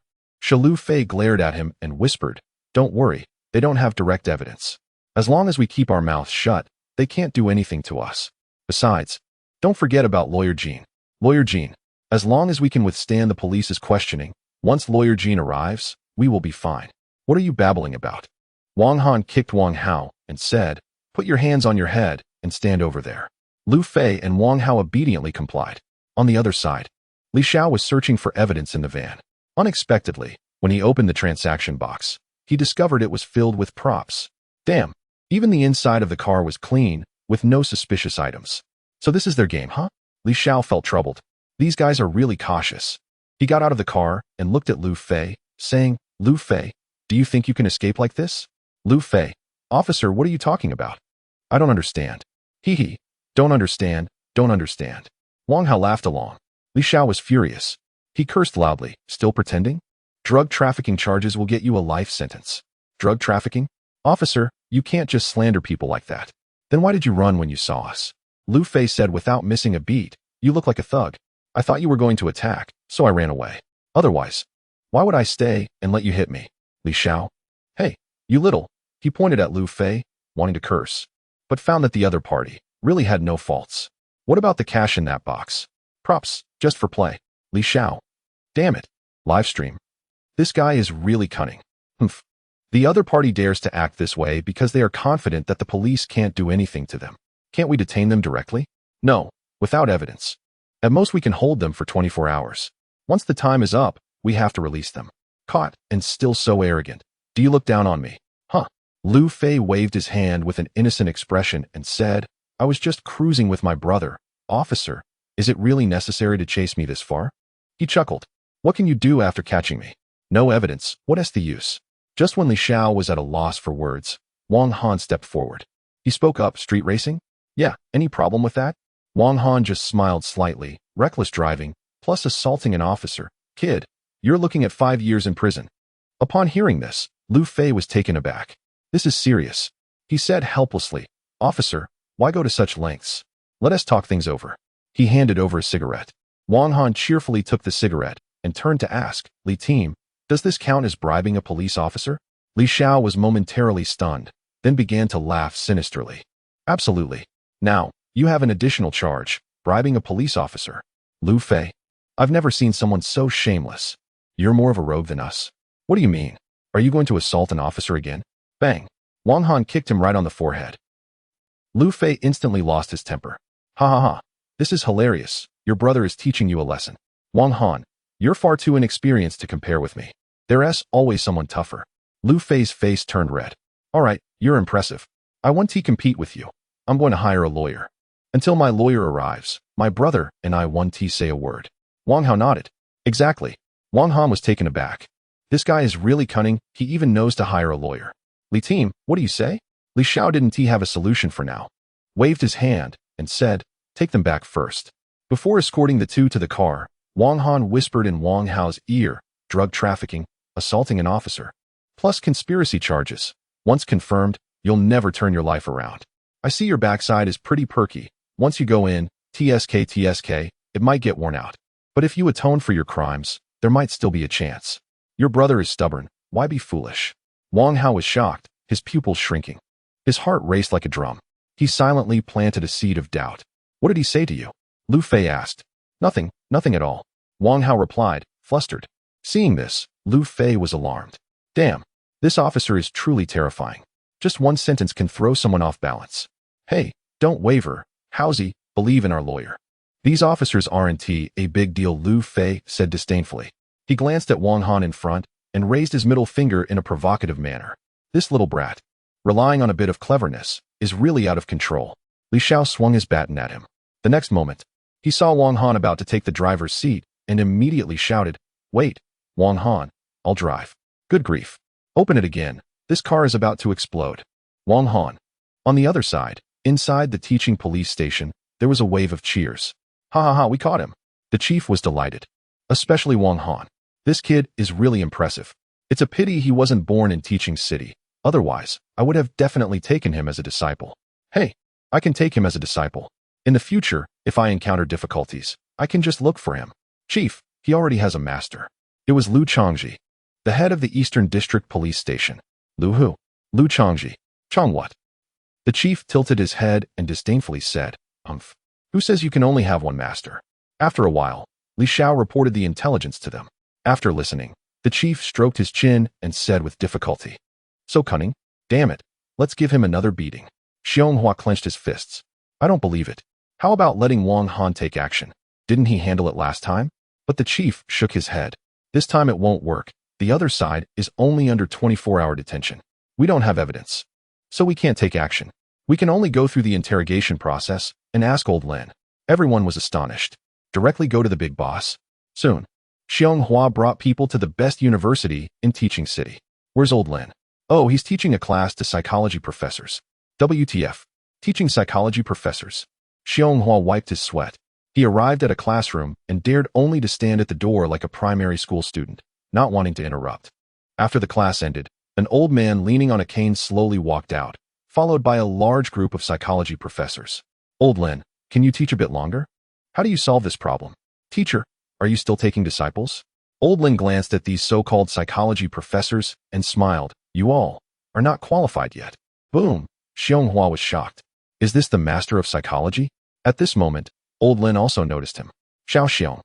Lu Fei glared at him and whispered, Don't worry, they don't have direct evidence. As long as we keep our mouths shut, they can't do anything to us. Besides, don't forget about Lawyer Jean. Lawyer Jean, as long as we can withstand the police's questioning, once Lawyer Jean arrives, we will be fine. What are you babbling about? Wang Han kicked Wang Hao and said, Put your hands on your head and stand over there. Lu Fei and Wang Hao obediently complied. On the other side, Li Xiao was searching for evidence in the van. Unexpectedly, when he opened the transaction box, he discovered it was filled with props. Damn, even the inside of the car was clean, with no suspicious items. So this is their game, huh? Li Xiao felt troubled. These guys are really cautious. He got out of the car and looked at Lu Fei, saying, Lu Fei, do you think you can escape like this? Lu Fei, officer, what are you talking about? I don't understand. Hee. Don't understand. Wang Hao laughed along. Li Xiao was furious. He cursed loudly, still pretending? Drug trafficking charges will get you a life sentence. Drug trafficking? Officer, you can't just slander people like that. Then why did you run when you saw us? Lu Fei said without missing a beat, You look like a thug. I thought you were going to attack, so I ran away. Otherwise, why would I stay and let you hit me? Li Xiao. Hey, you little. He pointed at Lu Fei, wanting to curse, but found that the other party really had no faults. What about the cash in that box? Props, just for play. Li Xiao. Damn it. Livestream. This guy is really cunning. Humph. The other party dares to act this way because they are confident that the police can't do anything to them. Can't we detain them directly? No, without evidence. At most we can hold them for 24 hours. Once the time is up, we have to release them. Caught, and still so arrogant. Do you look down on me? Huh. Lu Fei waved his hand with an innocent expression and said, I was just cruising with my brother. Officer, is it really necessary to chase me this far? He chuckled. What can you do after catching me? No evidence. What is the use? Just when Li Xiao was at a loss for words, Wang Han stepped forward. He spoke up, street racing? Yeah, any problem with that? Wang Han just smiled slightly. Reckless driving, plus assaulting an officer. Kid, you're looking at 5 years in prison. Upon hearing this, Lu Fei was taken aback. This is serious. He said helplessly, Officer, why go to such lengths? Let us talk things over. He handed over a cigarette. Wang Han cheerfully took the cigarette and turned to ask, Li Team, does this count as bribing a police officer? Li Xiao was momentarily stunned, then began to laugh sinisterly. Absolutely. Now, you have an additional charge, bribing a police officer. Lu Fei. I've never seen someone so shameless. You're more of a rogue than us. What do you mean? Are you going to assault an officer again? Bang. Wang Han kicked him right on the forehead. Lu Fei instantly lost his temper. Ha ha ha. This is hilarious. Your brother is teaching you a lesson. Wang Han, you're far too inexperienced to compare with me. There's always someone tougher. Lu Fei's face turned red. All right, you're impressive. I want to compete with you. I'm going to hire a lawyer. Until my lawyer arrives, my brother and I want to say a word. Wang Hao nodded. Exactly. Wang Han was taken aback. This guy is really cunning. He even knows to hire a lawyer. Li Team, what do you say? Li Xiao didn't have a solution for now. Waved his hand and said, take them back first. Before escorting the two to the car, Wang Han whispered in Wang Hao's ear, drug trafficking, assaulting an officer, plus conspiracy charges. Once confirmed, you'll never turn your life around. I see your backside is pretty perky. Once you go in, TSK, it might get worn out. But if you atone for your crimes, there might still be a chance. Your brother is stubborn. Why be foolish? Wang Hao was shocked, his pupils shrinking. His heart raced like a drum. He silently planted a seed of doubt. What did he say to you? Lu Fei asked. Nothing at all. Wang Hao replied, flustered. Seeing this, Lu Fei was alarmed. Damn, this officer is truly terrifying. Just one sentence can throw someone off balance. Hey, don't waver. Haozi, believe in our lawyer. These officers aren't a big deal, Lu Fei said disdainfully. He glanced at Wang Han in front and raised his middle finger in a provocative manner. This little brat, relying on a bit of cleverness, is really out of control. Li Xiao swung his baton at him. The next moment, he saw Wang Han about to take the driver's seat and immediately shouted, Wait, Wang Han, I'll drive. Good grief. Open it again. This car is about to explode. Wang Han. On the other side, inside the teaching police station, there was a wave of cheers. Ha ha ha, we caught him. The chief was delighted. Especially Wang Han. This kid is really impressive. It's a pity he wasn't born in Teaching City. Otherwise, I would have definitely taken him as a disciple. Hey, I can take him as a disciple. In the future, if I encounter difficulties, I can just look for him. Chief, he already has a master. It was Lu Changji, the head of the Eastern District Police Station. Lu who? Lu Changji. Chang what? The chief tilted his head and disdainfully said, Who says you can only have one master? After a while, Li Xiao reported the intelligence to them. After listening, the chief stroked his chin and said with difficulty, So cunning? Damn it. Let's give him another beating. Xianghua clenched his fists. I don't believe it. How about letting Wang Han take action? Didn't he handle it last time? But the chief shook his head. This time it won't work. The other side is only under 24-hour detention. We don't have evidence. So we can't take action. We can only go through the interrogation process and ask Old Lin. Everyone was astonished. Directly go to the big boss? Soon. Xianghua brought people to the best university in Teaching City. Where's Old Lin? Oh, he's teaching a class to psychology professors. WTF. Teaching psychology professors. Xianghua wiped his sweat. He arrived at a classroom and dared only to stand at the door like a primary school student, not wanting to interrupt. After the class ended, an old man leaning on a cane slowly walked out, followed by a large group of psychology professors. Old Lin, can you teach a bit longer? How do you solve this problem? Teacher, are you still taking disciples? Old Lin glanced at these so-called psychology professors and smiled. You all are not qualified yet. Boom. Xianghua was shocked. Is this the master of psychology? At this moment, Old Lin also noticed him. Xiao Xiong,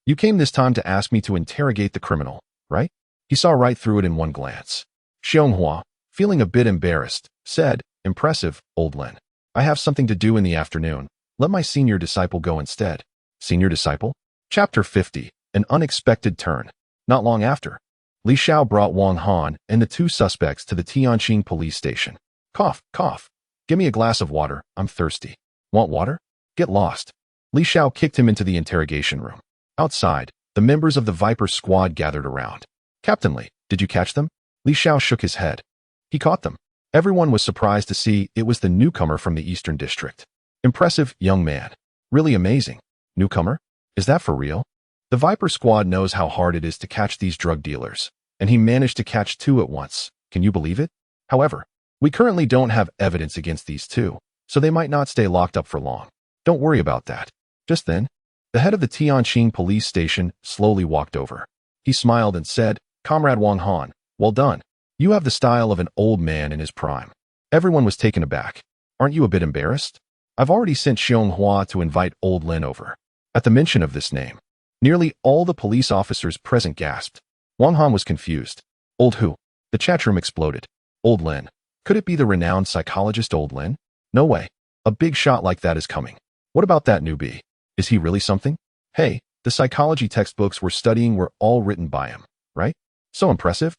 you came this time to ask me to interrogate the criminal, right? He saw right through it in one glance. Xianghua, feeling a bit embarrassed, said, Impressive, Old Lin. I have something to do in the afternoon. Let my senior disciple go instead. Senior disciple? Chapter 50, An Unexpected Turn. Not long after, Li Xiao brought Wang Han and the two suspects to the Tianqing police station. Cough, cough. Give me a glass of water. I'm thirsty. Want water? Get lost. Li Xiao kicked him into the interrogation room. Outside, the members of the Viper squad gathered around. Captain Li, did you catch them? Li Xiao shook his head. He caught them. Everyone was surprised to see it was the newcomer from the Eastern District. Impressive, young man. Really amazing. Newcomer? Is that for real? The Viper squad knows how hard it is to catch these drug dealers, and he managed to catch two at once. Can you believe it? However, we currently don't have evidence against these two, so they might not stay locked up for long. Don't worry about that. Just then, The head of the Tianqing police station slowly walked over. He smiled and said, "Comrade Wang Han, well done. You have the style of an old man in his prime." Everyone was taken aback. "Aren't you a bit embarrassed? I've already sent Xiong to invite old Lin over." At the mention of this name, nearly all the police officers present gasped. Wang Han was confused. Old who? The chat room exploded. Old Lin. Could it be the renowned psychologist Old Lin? No way. A big shot like that is coming. What about that newbie? Is he really something? Hey, the psychology textbooks we're studying were all written by him, right? So impressive.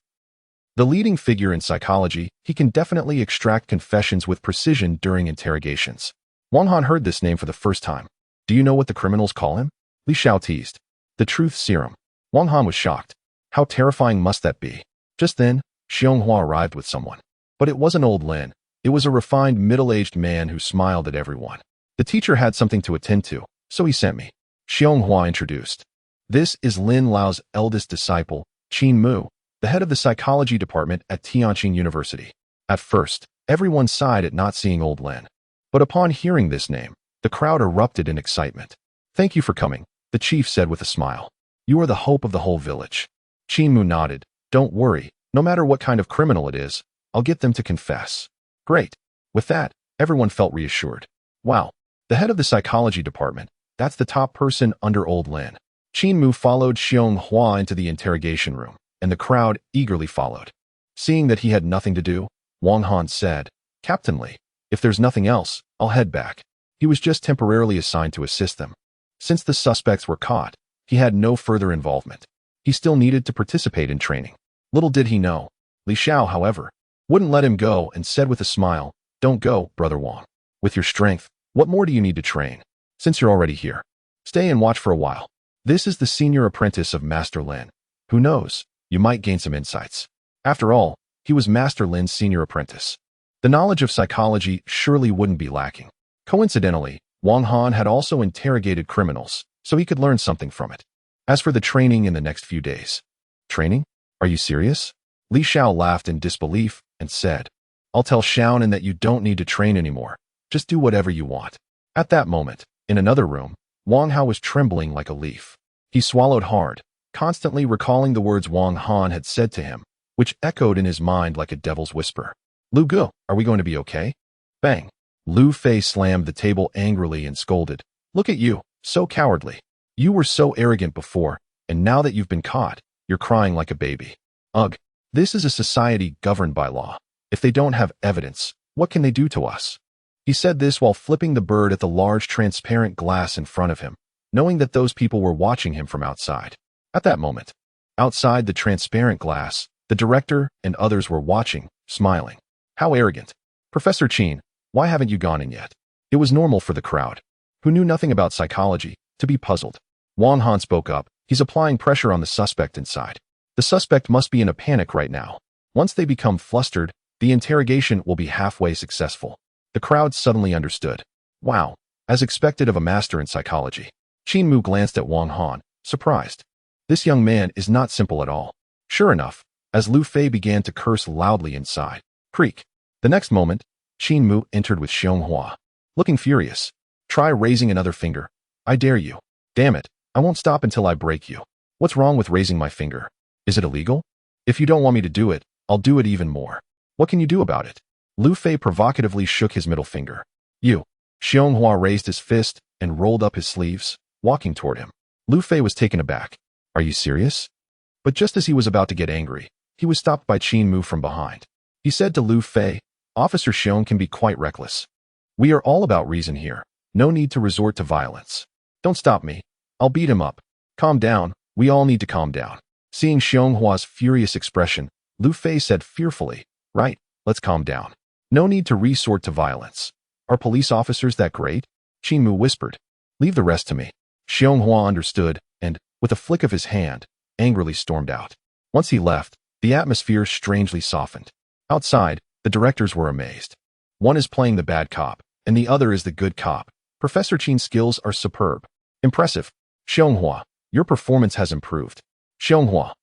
The leading figure in psychology, he can definitely extract confessions with precision during interrogations. Wang Han heard this name for the first time. Do you know what the criminals call him? Li Xiao teased. The truth serum. Wang Han was shocked. How terrifying must that be? Just then, Xiong arrived with someone. But it wasn't old Lin. It was a refined middle-aged man who smiled at everyone. The teacher had something to attend to, so he sent me. Xiong introduced. This is Lin Lao's eldest disciple, Qin Mu, the head of the psychology department at Tianqing University. At first, everyone sighed at not seeing old Lin. But upon hearing this name, the crowd erupted in excitement. "Thank you for coming," the chief said with a smile. "You are the hope of the whole village." Qin Mu nodded. "Don't worry, no matter what kind of criminal it is, I'll get them to confess." Great. With that, everyone felt reassured. Wow, the head of the psychology department, that's the top person under old Lin. Qin Mu followed Xiong into the interrogation room, and the crowd eagerly followed. Seeing that he had nothing to do, Wang Han said, "Captain Li, if there's nothing else, I'll head back." He was just temporarily assigned to assist them. Since the suspects were caught, he had no further involvement. He still needed to participate in training. Little did he know. Li Xiao, however, wouldn't let him go and said with a smile, "Don't go, Brother Wang. With your strength, what more do you need to train? Since you're already here, stay and watch for a while. This is the senior apprentice of Master Lin. Who knows, you might gain some insights." After all, he was Master Lin's senior apprentice. The knowledge of psychology surely wouldn't be lacking. Coincidentally, Wang Han had also interrogated criminals, so he could learn something from it. As for the training in the next few days. Training? Are you serious? Li Xiao laughed in disbelief and said, "I'll tell Xiaonan that you don't need to train anymore. Just do whatever you want." At that moment, in another room, Wang Hao was trembling like a leaf. He swallowed hard, constantly recalling the words Wang Han had said to him, which echoed in his mind like a devil's whisper. "Lu Gu, are we going to be okay?" Bang! Lu Fei slammed the table angrily and scolded. "Look at you, so cowardly. You were so arrogant before, and now that you've been caught, you're crying like a baby. Ugh, this is a society governed by law. If they don't have evidence, what can they do to us?" He said this while flipping the bird at the large transparent glass in front of him, knowing that those people were watching him from outside. At that moment, outside the transparent glass, the director and others were watching, smiling. How arrogant. "Professor Qin, why haven't you gone in yet?" It was normal for the crowd, who knew nothing about psychology, to be puzzled. Wang Han spoke up. He's applying pressure on the suspect inside. The suspect must be in a panic right now. Once they become flustered, the interrogation will be halfway successful. The crowd suddenly understood. Wow, as expected of a master in psychology. Qin Mu glanced at Wang Han, surprised. This young man is not simple at all. Sure enough, as Lu Fei began to curse loudly inside. Creak. The next moment, Qin Mu entered with Xiong. Looking furious. "Try raising another finger. I dare you. Damn it, I won't stop until I break you. What's wrong with raising my finger? Is it illegal? If you don't want me to do it, I'll do it even more. What can you do about it?" Lu Fei provocatively shook his middle finger. "You." Xiong raised his fist and rolled up his sleeves, walking toward him. Lu Fei was taken aback. "Are you serious?" But just as he was about to get angry, he was stopped by Qin Mu from behind. He said to Lu Fei, "Officer Xiong can be quite reckless. We are all about reason here. No need to resort to violence. Don't stop me. I'll beat him up. Calm down. We all need to calm down." Seeing Xionghua's furious expression, Lu Fei said fearfully, "Right, let's calm down. No need to resort to violence. Are police officers that great?" Qin Mu whispered. "Leave the rest to me." Xionghua understood and, with a flick of his hand, angrily stormed out. Once he left, the atmosphere strangely softened. Outside, the directors were amazed. One is playing the bad cop, and the other is the good cop. Professor Qin's skills are superb. Impressive. Xionghua, your performance has improved. Xionghua,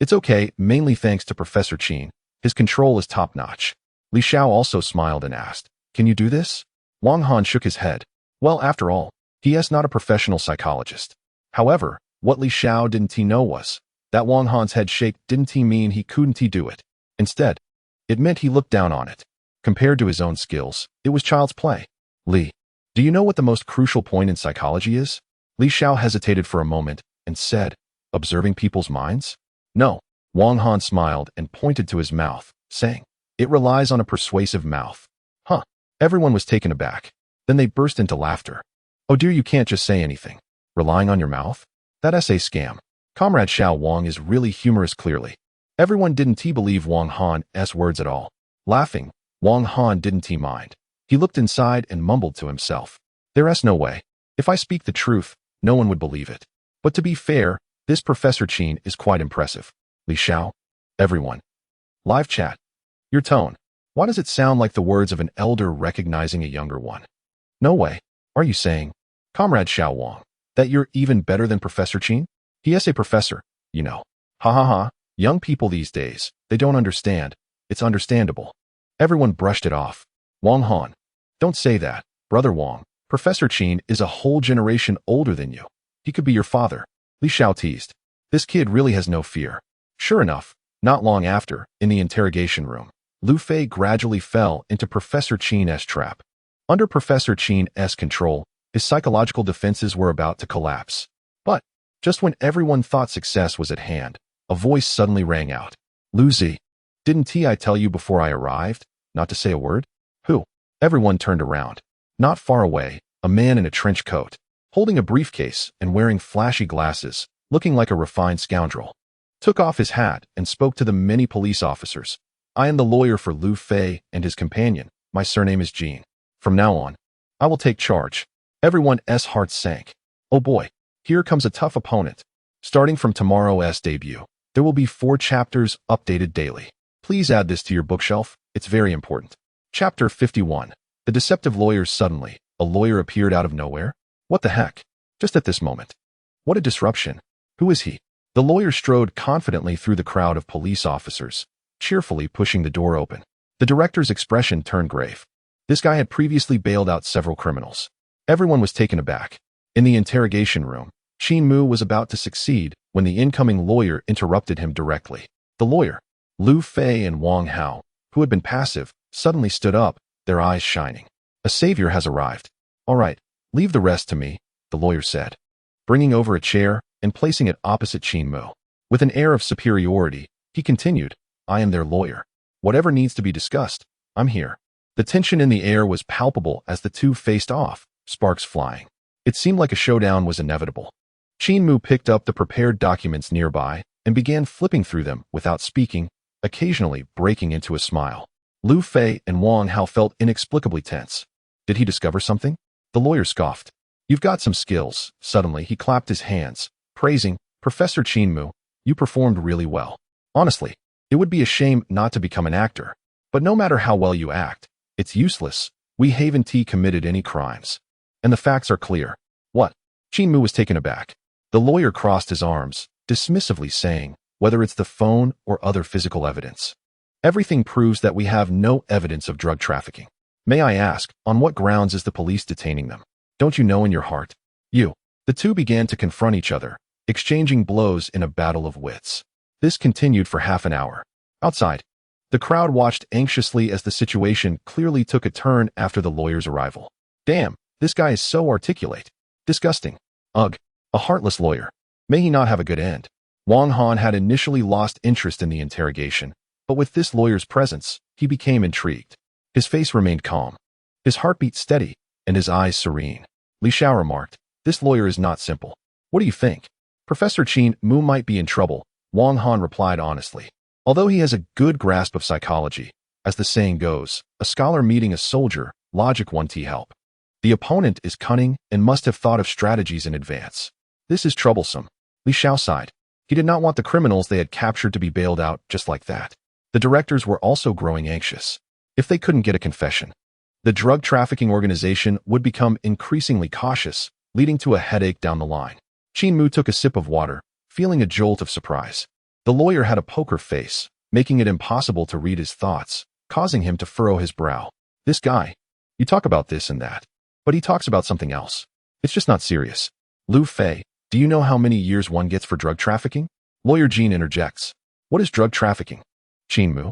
It's okay, mainly thanks to Professor Qin. His control is top-notch. Li Xiao also smiled and asked, "Can you do this?" Wang Han shook his head. "Well, after all, He is not a professional psychologist. However, what Li Xiao didn't he know was that Wang Han's head shake didn't he mean he couldn't he do it. Instead, it meant he looked down on it. Compared to his own skills, it was child's play. Li, do you know what the most crucial point in psychology is? Li Xiao hesitated for a moment and said, observing people's minds? No. Wang Han smiled and pointed to his mouth, saying, it relies on a persuasive mouth. Huh. Everyone was taken aback. Then they burst into laughter. Oh dear, you can't just say anything. Relying on your mouth? That's a scam. Comrade Xiao Wang is really humorous clearly. Everyone didn't believe Wang Han's words at all. Laughing, Wang Han didn't mind. He looked inside and mumbled to himself. There's no way. If I speak the truth, no one would believe it. But to be fair, this Professor Qin is quite impressive. Li Xiao? Everyone. Live chat. Your tone. Why does it sound like the words of an elder recognizing a younger one? No way. Are you saying, Comrade Xiao Wang, that you're even better than Professor Qin? He is a professor, you know. Ha ha ha. Young people these days, they don't understand. It's understandable. Everyone brushed it off. Wang Han. Don't say that, Brother Wang. Professor Qin is a whole generation older than you. He could be your father. Li Xiao teased. This kid really has no fear. Sure enough, not long after, in the interrogation room, Lu Fei gradually fell into Professor Qin's trap. Under Professor Qin's control, his psychological defenses were about to collapse. But, just when everyone thought success was at hand, a voice suddenly rang out. Lu Zi, didn't I tell you before I arrived, not to say a word? Who? Everyone turned around. Not far away, a man in a trench coat, holding a briefcase and wearing flashy glasses, looking like a refined scoundrel, took off his hat and spoke to the many police officers. I am the lawyer for Lu Fei and his companion. My surname is Jean. From now on, I will take charge. Everyone's hearts sank. Oh boy, here comes a tough opponent. Starting from tomorrow's debut, there will be 4 chapters updated daily. Please add this to your bookshelf. It's very important. Chapter 51. The Deceptive Lawyer. Suddenly, a lawyer appeared out of nowhere. What the heck? Just at this moment. What a disruption. Who is he? The lawyer strode confidently through the crowd of police officers, cheerfully pushing the door open. The director's expression turned grave. This guy had previously bailed out several criminals. Everyone was taken aback. In the interrogation room, Qin Mu was about to succeed when the incoming lawyer interrupted him directly. The lawyer, Lu Fei and Wang Hao, who had been passive, suddenly stood up, their eyes shining. A savior has arrived. All right, leave the rest to me, the lawyer said, bringing over a chair and placing it opposite Qin Mu. With an air of superiority, he continued, I am their lawyer. Whatever needs to be discussed, I'm here. The tension in the air was palpable as the two faced off, sparks flying. It seemed like a showdown was inevitable. Qin Mu picked up the prepared documents nearby and began flipping through them without speaking, occasionally breaking into a smile. Lu Fei and Wang Hao felt inexplicably tense. Did he discover something? The lawyer scoffed. You've got some skills. Suddenly, he clapped his hands, praising, Professor Qin Mu, you performed really well. Honestly, it would be a shame not to become an actor. But no matter how well you act, it's useless. We haven't committed any crimes. And the facts are clear. What? Qin Mu was taken aback. The lawyer crossed his arms, dismissively saying, whether it's the phone or other physical evidence. Everything proves that we have no evidence of drug trafficking. May I ask, on what grounds is the police detaining them? Don't you know in your heart? You. The two began to confront each other, exchanging blows in a battle of wits. This continued for half an hour. Outside, the crowd watched anxiously as the situation clearly took a turn after the lawyer's arrival. Damn, this guy is so articulate. Disgusting. Ugh, a heartless lawyer. May he not have a good end. Wang Han had initially lost interest in the interrogation, but with this lawyer's presence, he became intrigued. His face remained calm, his heartbeat steady, and his eyes serene. Li Xiao remarked, this lawyer is not simple. What do you think? Professor Qin Mu might be in trouble, Wang Han replied honestly. Although he has a good grasp of psychology, as the saying goes, a scholar meeting a soldier, logic won't help. The opponent is cunning and must have thought of strategies in advance. This is troublesome. Li Xiao sighed. He did not want the criminals they had captured to be bailed out just like that. The directors were also growing anxious. If they couldn't get a confession, the drug trafficking organization would become increasingly cautious, leading to a headache down the line. Qin Mu took a sip of water, feeling a jolt of surprise. The lawyer had a poker face, making it impossible to read his thoughts, causing him to furrow his brow. This guy, you talk about this and that, but he talks about something else. It's just not serious. Lu Fei, do you know how many years one gets for drug trafficking? Lawyer Jean interjects. What is drug trafficking? Qin Mu.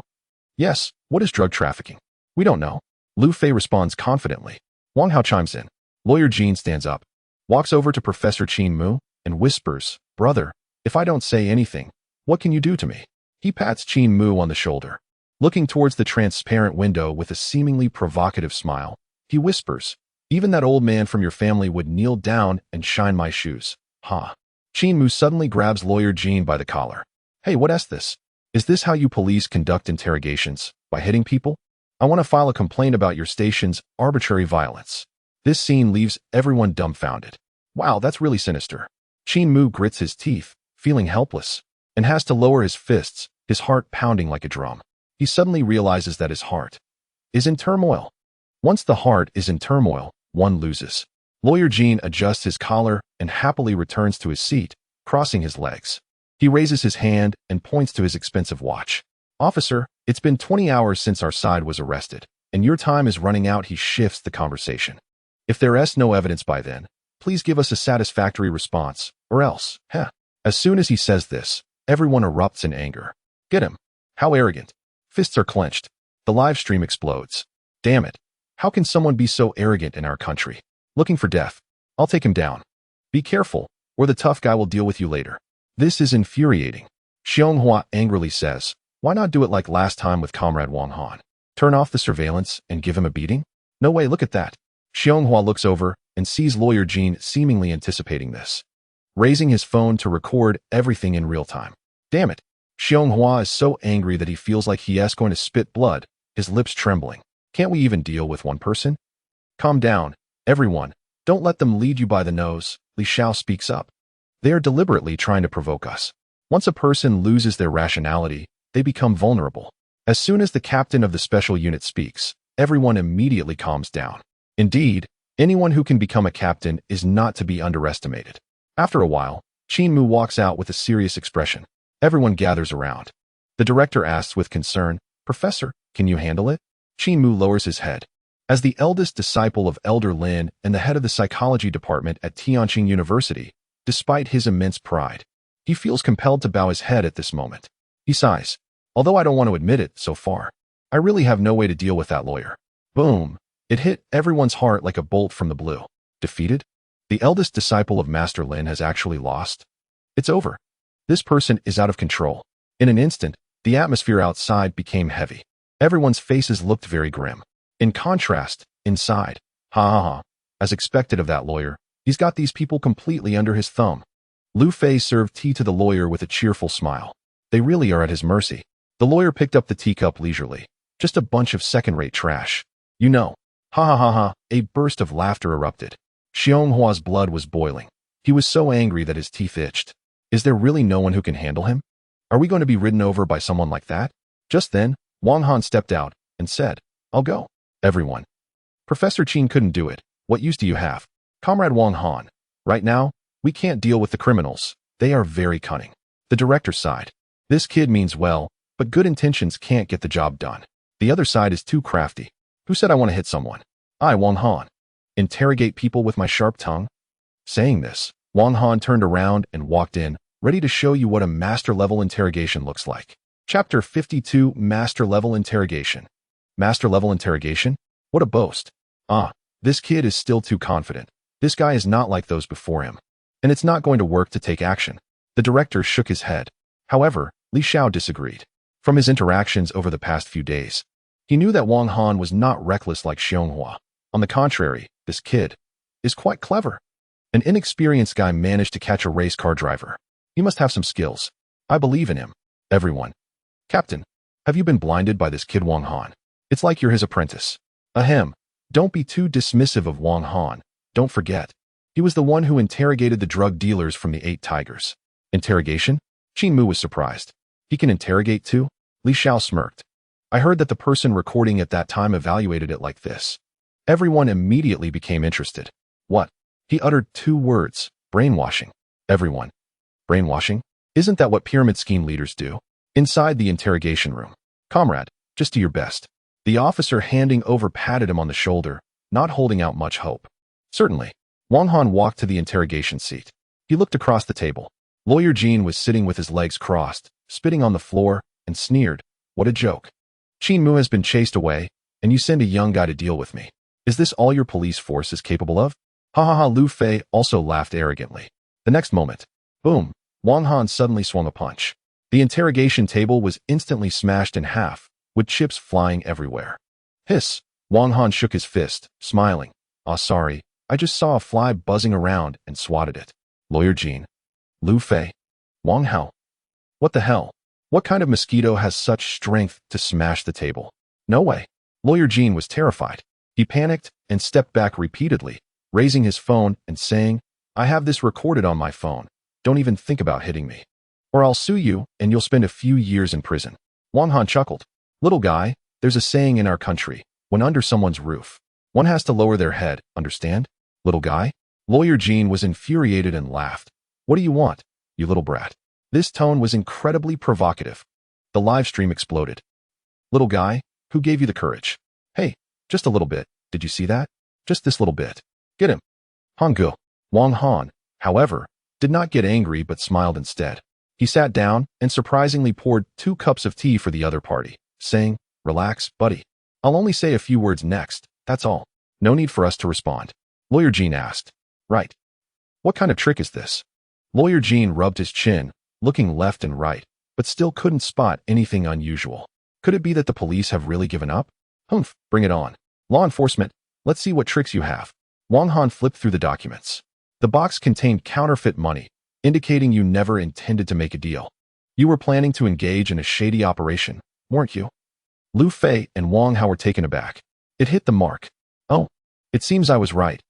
Yes, what is drug trafficking? We don't know. Lu Fei responds confidently. Wang Hao chimes in. Lawyer Jean stands up, walks over to Professor Qin Mu, and whispers, Brother, if I don't say anything, what can you do to me? He pats Qin Mu on the shoulder. Looking towards the transparent window with a seemingly provocative smile, he whispers, Even that old man from your family would kneel down and shine my shoes. Ha. Qin Mu suddenly grabs Lawyer Jean by the collar. Hey, what is this? Is this how you police conduct interrogations? By hitting people? I want to file a complaint about your station's arbitrary violence. This scene leaves everyone dumbfounded. Wow, that's really sinister. Qin Mu grits his teeth, feeling helpless, and has to lower his fists, his heart pounding like a drum. He suddenly realizes that his heart is in turmoil. Once the heart is in turmoil, one loses. Lawyer Jean adjusts his collar and happily returns to his seat, crossing his legs. He raises his hand and points to his expensive watch. Officer, it's been 20 hours since our side was arrested, and your time is running out. He shifts the conversation. If there is no evidence by then, please give us a satisfactory response, or else, As soon as he says this, everyone erupts in anger. Get him. How arrogant. Fists are clenched. The live stream explodes. Damn it. How can someone be so arrogant in our country? Looking for death. I'll take him down. Be careful, or the tough guy will deal with you later. This is infuriating. Xianghua angrily says, why not do it like last time with Comrade Wang Han? Turn off the surveillance and give him a beating? No way, look at that. Xianghua looks over and sees Lawyer Jean seemingly anticipating this, raising his phone to record everything in real time. Damn it. Xianghua is so angry that he feels like he is going to spit blood, his lips trembling. Can't we even deal with one person? Calm down, everyone. Don't let them lead you by the nose, Li Xiao speaks up. They are deliberately trying to provoke us. Once a person loses their rationality, they become vulnerable. As soon as the captain of the special unit speaks, everyone immediately calms down. Indeed, anyone who can become a captain is not to be underestimated. After a while, Qin Mu walks out with a serious expression. Everyone gathers around. The director asks with concern, Professor, can you handle it? Qin Mu lowers his head. As the eldest disciple of Elder Lin and the head of the psychology department at Tianqing University, despite his immense pride, he feels compelled to bow his head at this moment. He sighs. Although I don't want to admit it so far, I really have no way to deal with that lawyer. Boom. It hit everyone's heart like a bolt from the blue. Defeated? The eldest disciple of Master Lin has actually lost? It's over. This person is out of control. In an instant, the atmosphere outside became heavy. Everyone's faces looked very grim. In contrast, inside, as expected of that lawyer, he's got these people completely under his thumb. Lu Fei served tea to the lawyer with a cheerful smile. They really are at his mercy. The lawyer picked up the teacup leisurely. Just a bunch of second-rate trash. You know. A burst of laughter erupted. Xionghua's blood was boiling. He was so angry that his teeth itched. Is there really no one who can handle him? Are we going to be ridden over by someone like that? Just then, Wang Han stepped out and said, I'll go. Everyone. Professor Qin couldn't do it. What use do you have? Comrade Wang Han. Right now, we can't deal with the criminals. They are very cunning. The director sighed. This kid means well, but good intentions can't get the job done. The other side is too crafty. Who said I want to hit someone? I, Wang Han. Interrogate people with my sharp tongue? Saying this, Wang Han turned around and walked in, ready to show you what a master-level interrogation looks like. Chapter 52, Master-Level Interrogation. Master-level interrogation? What a boast. This kid is still too confident. This guy is not like those before him. And it's not going to work to take action. The director shook his head. However, Li Xiao disagreed. From his interactions over the past few days, he knew that Wang Han was not reckless like Xianghua. On the contrary, this kid is quite clever. An inexperienced guy managed to catch a race car driver. He must have some skills. I believe in him. Everyone. Captain, have you been blinded by this kid Wang Han? It's like you're his apprentice. Ahem. Don't be too dismissive of Wang Han. Don't forget. He was the one who interrogated the drug dealers from the 8 Tigers. Interrogation? Qin Mu was surprised. He can interrogate too? Li Xiao smirked. I heard that the person recording at that time evaluated it like this. Everyone immediately became interested. What? He uttered 2 words. Brainwashing. Everyone. Brainwashing? Isn't that what pyramid scheme leaders do? Inside the interrogation room. Comrade, just do your best. The officer handing over patted him on the shoulder, not holding out much hope. Certainly. Wang Han walked to the interrogation seat. He looked across the table. Lawyer Jean was sitting with his legs crossed, spitting on the floor, and sneered. What a joke. Qin Mu has been chased away, and you send a young guy to deal with me. Is this all your police force is capable of? Ha ha ha. Lu Fei also laughed arrogantly. The next moment, boom, Wang Han suddenly swung a punch. The interrogation table was instantly smashed in half, with chips flying everywhere. Hiss! Wang Han shook his fist, smiling. Ah, sorry, I just saw a fly buzzing around and swatted it. Lawyer Jean. Lu Fei. Wang Hao. What the hell? What kind of mosquito has such strength to smash the table? No way. Lawyer Jean was terrified. He panicked and stepped back repeatedly, raising his phone and saying, I have this recorded on my phone. Don't even think about hitting me. Or I'll sue you and you'll spend a few years in prison. Wang Han chuckled. Little guy, there's a saying in our country, when under someone's roof, one has to lower their head, understand? Little guy? Lawyer Jean was infuriated and laughed. What do you want, you little brat? This tone was incredibly provocative. The live stream exploded. Little guy, who gave you the courage? Hey, just a little bit, did you see that? Just this little bit. Get him. Hanggu. Wang Han, however, did not get angry but smiled instead. He sat down and surprisingly poured 2 cups of tea for the other party, saying, Relax, buddy. I'll only say a few words next, that's all. No need for us to respond. Lawyer Jean asked. Right. What kind of trick is this? Lawyer Jean rubbed his chin, looking left and right, but still couldn't spot anything unusual. Could it be that the police have really given up? Humph, bring it on. Law enforcement, let's see what tricks you have. Wang Han flipped through the documents. The box contained counterfeit money, indicating you never intended to make a deal. You were planning to engage in a shady operation, weren't you? Lu Fei and Wang Hao were taken aback. It hit the mark. Oh, it seems I was right.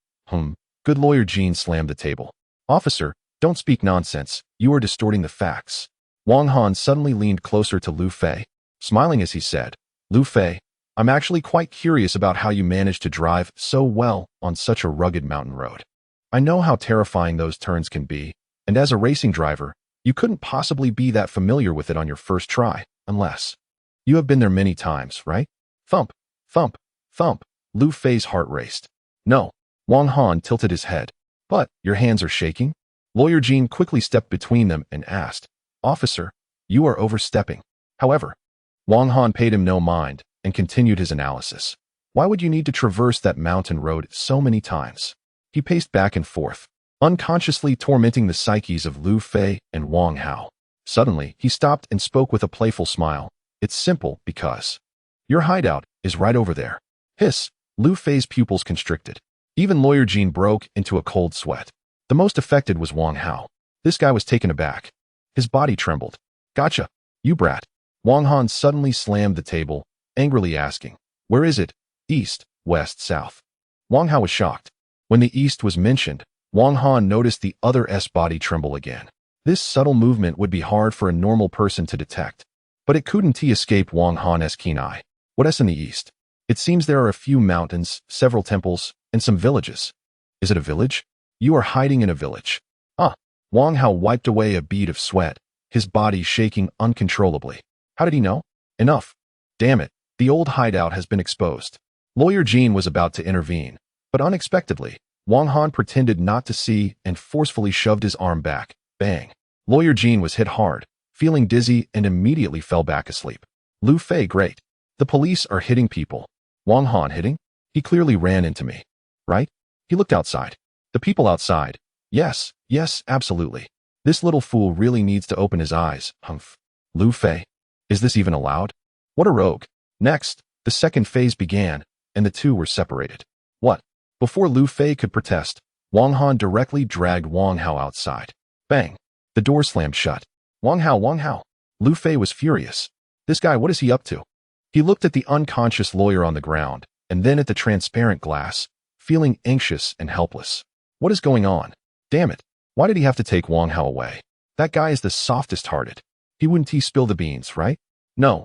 Good. Lawyer Jean slammed the table. Officer, don't speak nonsense, you are distorting the facts. Wang Han suddenly leaned closer to Lu Fei, smiling as he said, Lu Fei, I'm actually quite curious about how you managed to drive so well on such a rugged mountain road. I know how terrifying those turns can be, and as a racing driver, you couldn't possibly be that familiar with it on your first try, unless you have been there many times, right? Thump, thump, thump. Lu Fei's heart raced. No. Wang Han tilted his head. But, your hands are shaking? Lawyer Jean quickly stepped between them and asked, Officer, you are overstepping. However, Wang Han paid him no mind and continued his analysis. Why would you need to traverse that mountain road so many times? He paced back and forth, unconsciously tormenting the psyches of Lu Fei and Wang Hao. Suddenly, he stopped and spoke with a playful smile. It's simple because your hideout is right over there. Hiss. Lu Fei's pupils constricted. Even Lawyer Jean broke into a cold sweat. The most affected was Wang Hao. This guy was taken aback. His body trembled. Gotcha, you brat. Wang Han suddenly slammed the table, angrily asking, Where is it? East, west, south. Wang Hao was shocked. When the east was mentioned, Wang Han noticed the other S body tremble again. This subtle movement would be hard for a normal person to detect. But it couldn't escape Wang Han's keen eye. What is in the east? It seems there are a few mountains, several temples, and some villages. Is it a village? You are hiding in a village. Ah. Wang Hao wiped away a bead of sweat, his body shaking uncontrollably. How did he know? Enough. Damn it, the old hideout has been exposed. Lawyer Jean was about to intervene, but unexpectedly, Wang Han pretended not to see and forcefully shoved his arm back. Bang. Lawyer Jean was hit hard, feeling dizzy and immediately fell back asleep. Lu Fei, great. The police are hitting people. Wang Han hitting? He clearly ran into me. Right? He looked outside. The people outside. Yes, absolutely. This little fool really needs to open his eyes. Humph. Lu Fei. Is this even allowed? What a rogue. Next, the second phase began, and the two were separated. What? Before Lu Fei could protest, Wang Han directly dragged Wang Hao outside. Bang. The door slammed shut. Wang Hao. Lu Fei was furious. This guy, what is he up to? He looked at the unconscious lawyer on the ground, and then at the transparent glass, feeling anxious and helpless. What is going on? Damn it. Why did he have to take Wang Hao away? That guy is the softest-hearted. He wouldn't spill the beans, right? No.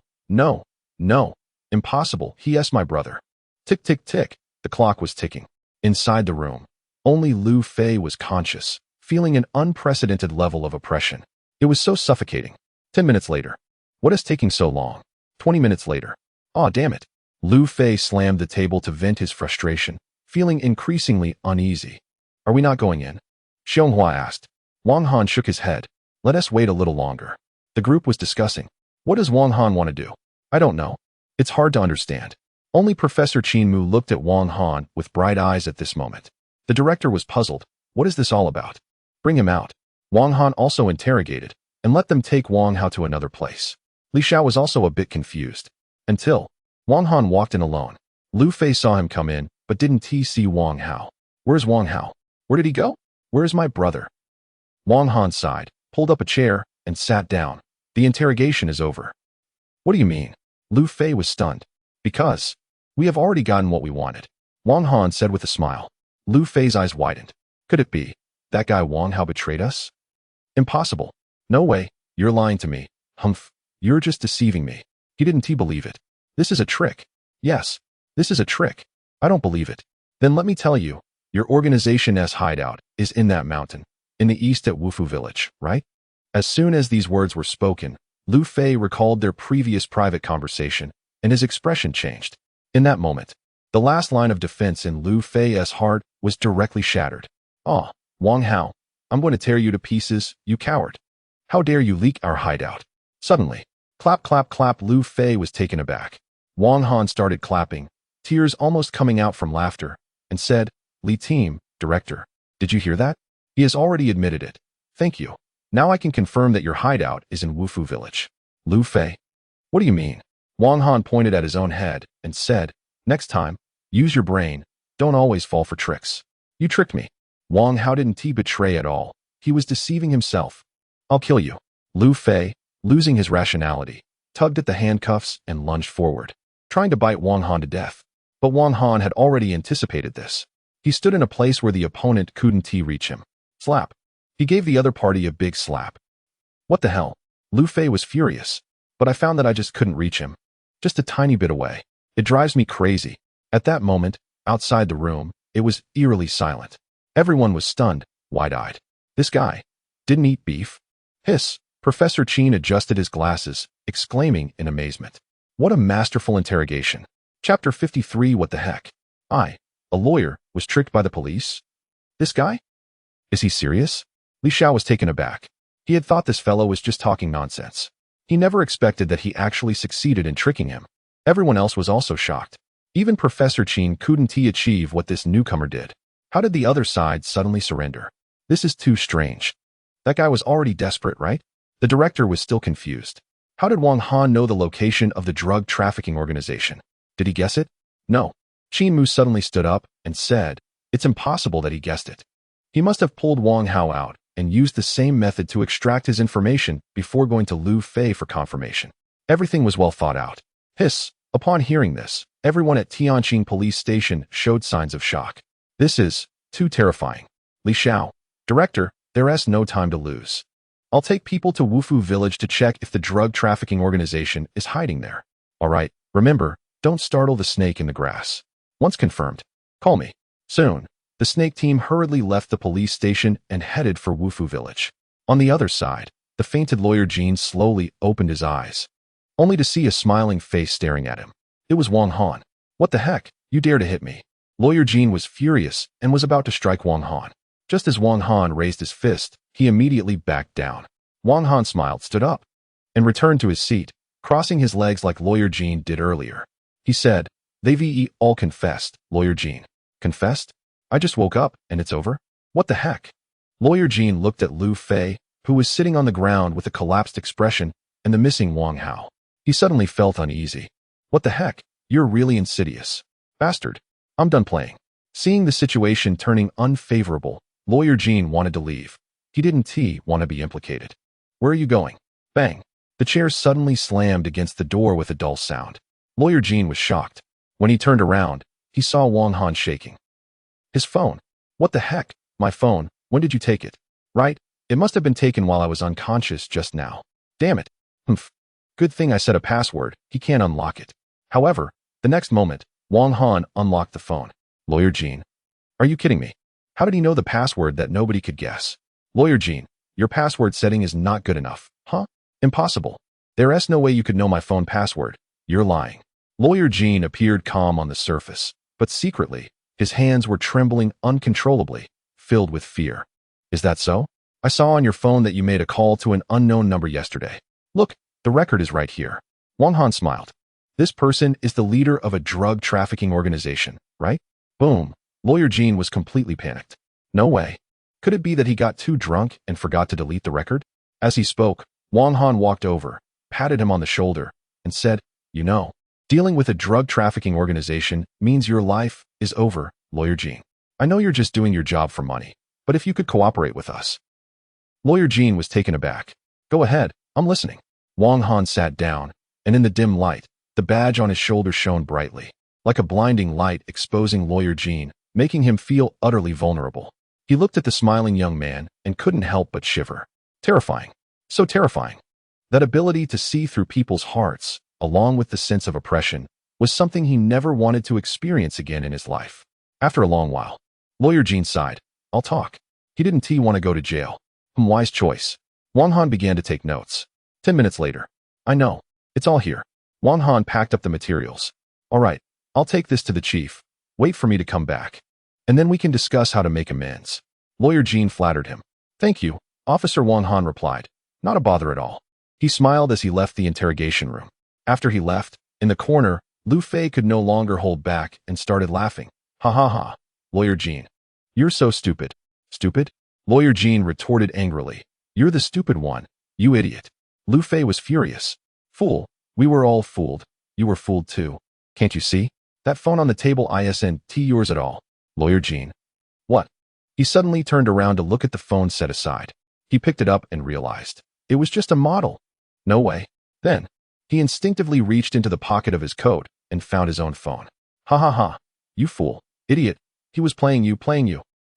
Impossible. He my brother. Tick, tick, tick. The clock was ticking. Inside the room, only Lu Fei was conscious, feeling an unprecedented level of oppression. It was so suffocating. 10 minutes later. What is taking so long? 20 minutes later. Aw, damn it. Lu Fei slammed the table to vent his frustration, feeling increasingly uneasy. Are we not going in? Xianghua asked. Wang Han shook his head. Let us wait a little longer. The group was discussing. What does Wang Han want to do? I don't know. It's hard to understand. Only Professor Qinmu looked at Wang Han with bright eyes at this moment. The director was puzzled. What is this all about? Bring him out. Wang Han also interrogated, and let them take Wang Hao to another place. Li Xiao was also a bit confused. Until Wang Han walked in alone. Lu Fei saw him come in, but didn't he see Wang Hao? Where's Wang Hao? Where did he go? Where is my brother? Wang Han sighed, pulled up a chair, and sat down. The interrogation is over. What do you mean? Lu Fei was stunned. Because we have already gotten what we wanted, Wang Han said with a smile. Lu Fei's eyes widened. Could it be that guy Wang Hao betrayed us? Impossible. No way. You're lying to me. Humph. You're just deceiving me. Didn't he believe it? This is a trick. Yes. This is a trick. I don't believe it. Then let me tell you, your organization's hideout is in that mountain, in the east at Wufu village, right? As soon as these words were spoken, Lu Fei recalled their previous private conversation, and his expression changed. In that moment, the last line of defense in Lu Fei's heart was directly shattered. Ah, Wang Hao, I'm going to tear you to pieces, you coward. How dare you leak our hideout? Suddenly, clap, clap, clap, Lu Fei was taken aback. Wang Han started clapping, tears almost coming out from laughter, and said, Li Team, Director, did you hear that? He has already admitted it. Thank you. Now I can confirm that your hideout is in Wufu village. Lu Fei. What do you mean? Wang Han pointed at his own head and said, next time, use your brain, don't always fall for tricks. You tricked me. Wang Hao didn't he betray at all. He was deceiving himself. I'll kill you. Lu Fei, losing his rationality, tugged at the handcuffs and lunged forward, trying to bite Wang Han to death. But Wang Han had already anticipated this. He stood in a place where the opponent couldn't reach him. Slap. He gave the other party a big slap. What the hell? Lu Fei was furious. But I found that I just couldn't reach him. Just a tiny bit away. It drives me crazy. At that moment, outside the room, it was eerily silent. Everyone was stunned, wide-eyed. This guy didn't eat beef? Hiss. Professor Qin adjusted his glasses, exclaiming in amazement. What a masterful interrogation. Chapter 53. What the heck? A lawyer, was tricked by the police? This guy? Is he serious? Li Xiao was taken aback. He had thought this fellow was just talking nonsense. He never expected that he actually succeeded in tricking him. Everyone else was also shocked. Even Professor Qin couldn't achieve what this newcomer did. How did the other side suddenly surrender? This is too strange. That guy was already desperate, right? The director was still confused. How did Wang Han know the location of the drug trafficking organization? Did he guess it? No. Qin Mu suddenly stood up and said, it's impossible that he guessed it. He must have pulled Wang Hao out and used the same method to extract his information before going to Lu Fei for confirmation. Everything was well thought out. Hiss. Upon hearing this, everyone at Tianqing police station showed signs of shock. This is too terrifying. Li Xiao, Director, there's no time to lose. I'll take people to Wufu village to check if the drug trafficking organization is hiding there. All right, remember, don't startle the snake in the grass. Once confirmed, call me. Soon, the snake team hurriedly left the police station and headed for Wufu village. On the other side, the fainted lawyer Jean slowly opened his eyes, only to see a smiling face staring at him. It was Wang Han. What the heck? You dare to hit me? Lawyer Jean was furious and was about to strike Wang Han. Just as Wang Han raised his fist, he immediately backed down. Wang Han smiled, stood up, and returned to his seat, crossing his legs like Lawyer Jean did earlier. He said, they've all confessed, Lawyer Jean. Confessed? I just woke up, and it's over? What the heck? Lawyer Jean looked at Lu Fei, who was sitting on the ground with a collapsed expression, and the missing Wang Hao. He suddenly felt uneasy. What the heck? You're really insidious. Bastard. I'm done playing. Seeing the situation turning unfavorable, Lawyer Jean wanted to leave. He didn't want to be implicated. Where are you going? Bang. The chair suddenly slammed against the door with a dull sound. Lawyer Jean was shocked. When he turned around, he saw Wang Han shaking. His phone. What the heck? My phone. When did you take it? Right? It must have been taken while I was unconscious just now. Damn it. Humph. Good thing I set a password. He can't unlock it. However, the next moment, Wang Han unlocked the phone. Lawyer Jean. Are you kidding me? How did he know the password that nobody could guess? Lawyer Jean, your password setting is not good enough. Huh? Impossible. There's no way you could know my phone password. You're lying. Lawyer Jean appeared calm on the surface, but secretly, his hands were trembling uncontrollably, filled with fear. Is that so? I saw on your phone that you made a call to an unknown number yesterday. Look, the record is right here. Wang Han smiled. This person is the leader of a drug trafficking organization, right? Boom. Lawyer Jean was completely panicked. No way. Could it be that he got too drunk and forgot to delete the record? As he spoke, Wang Han walked over, patted him on the shoulder, and said, "You know, dealing with a drug trafficking organization means your life is over, Lawyer Jean. I know you're just doing your job for money, but if you could cooperate with us." Lawyer Jean was taken aback. "Go ahead, I'm listening." Wang Han sat down, and in the dim light, the badge on his shoulder shone brightly, like a blinding light exposing Lawyer Jean, making him feel utterly vulnerable. He looked at the smiling young man and couldn't help but shiver. Terrifying. So terrifying. That ability to see through people's hearts, along with the sense of oppression, was something he never wanted to experience again in his life. After a long while, Lawyer Jean sighed. "I'll talk." He didn't want to go to jail. Wise choice. Wang Han began to take notes. 10 minutes later. "I know. It's all here." Wang Han packed up the materials. "All right, I'll take this to the chief. Wait for me to come back. And then we can discuss how to make amends." Lawyer Jean flattered him. "Thank you," Officer Wang Han replied. "Not a bother at all." He smiled as he left the interrogation room. After he left, in the corner, Lu Fei could no longer hold back and started laughing. "Ha ha ha, Lawyer Jean. You're so stupid." "Stupid?" Lawyer Jean retorted angrily. "You're the stupid one, you idiot." Lu Fei was furious. "Fool, we were all fooled. You were fooled too. Can't you see? That phone on the table isn't yours at all." Lawyer Jean. "What?" He suddenly turned around to look at the phone set aside. He picked it up and realized it was just a model. No way. Then, he instinctively reached into the pocket of his coat and found his own phone. "Ha ha ha. You fool. Idiot. He was playing you.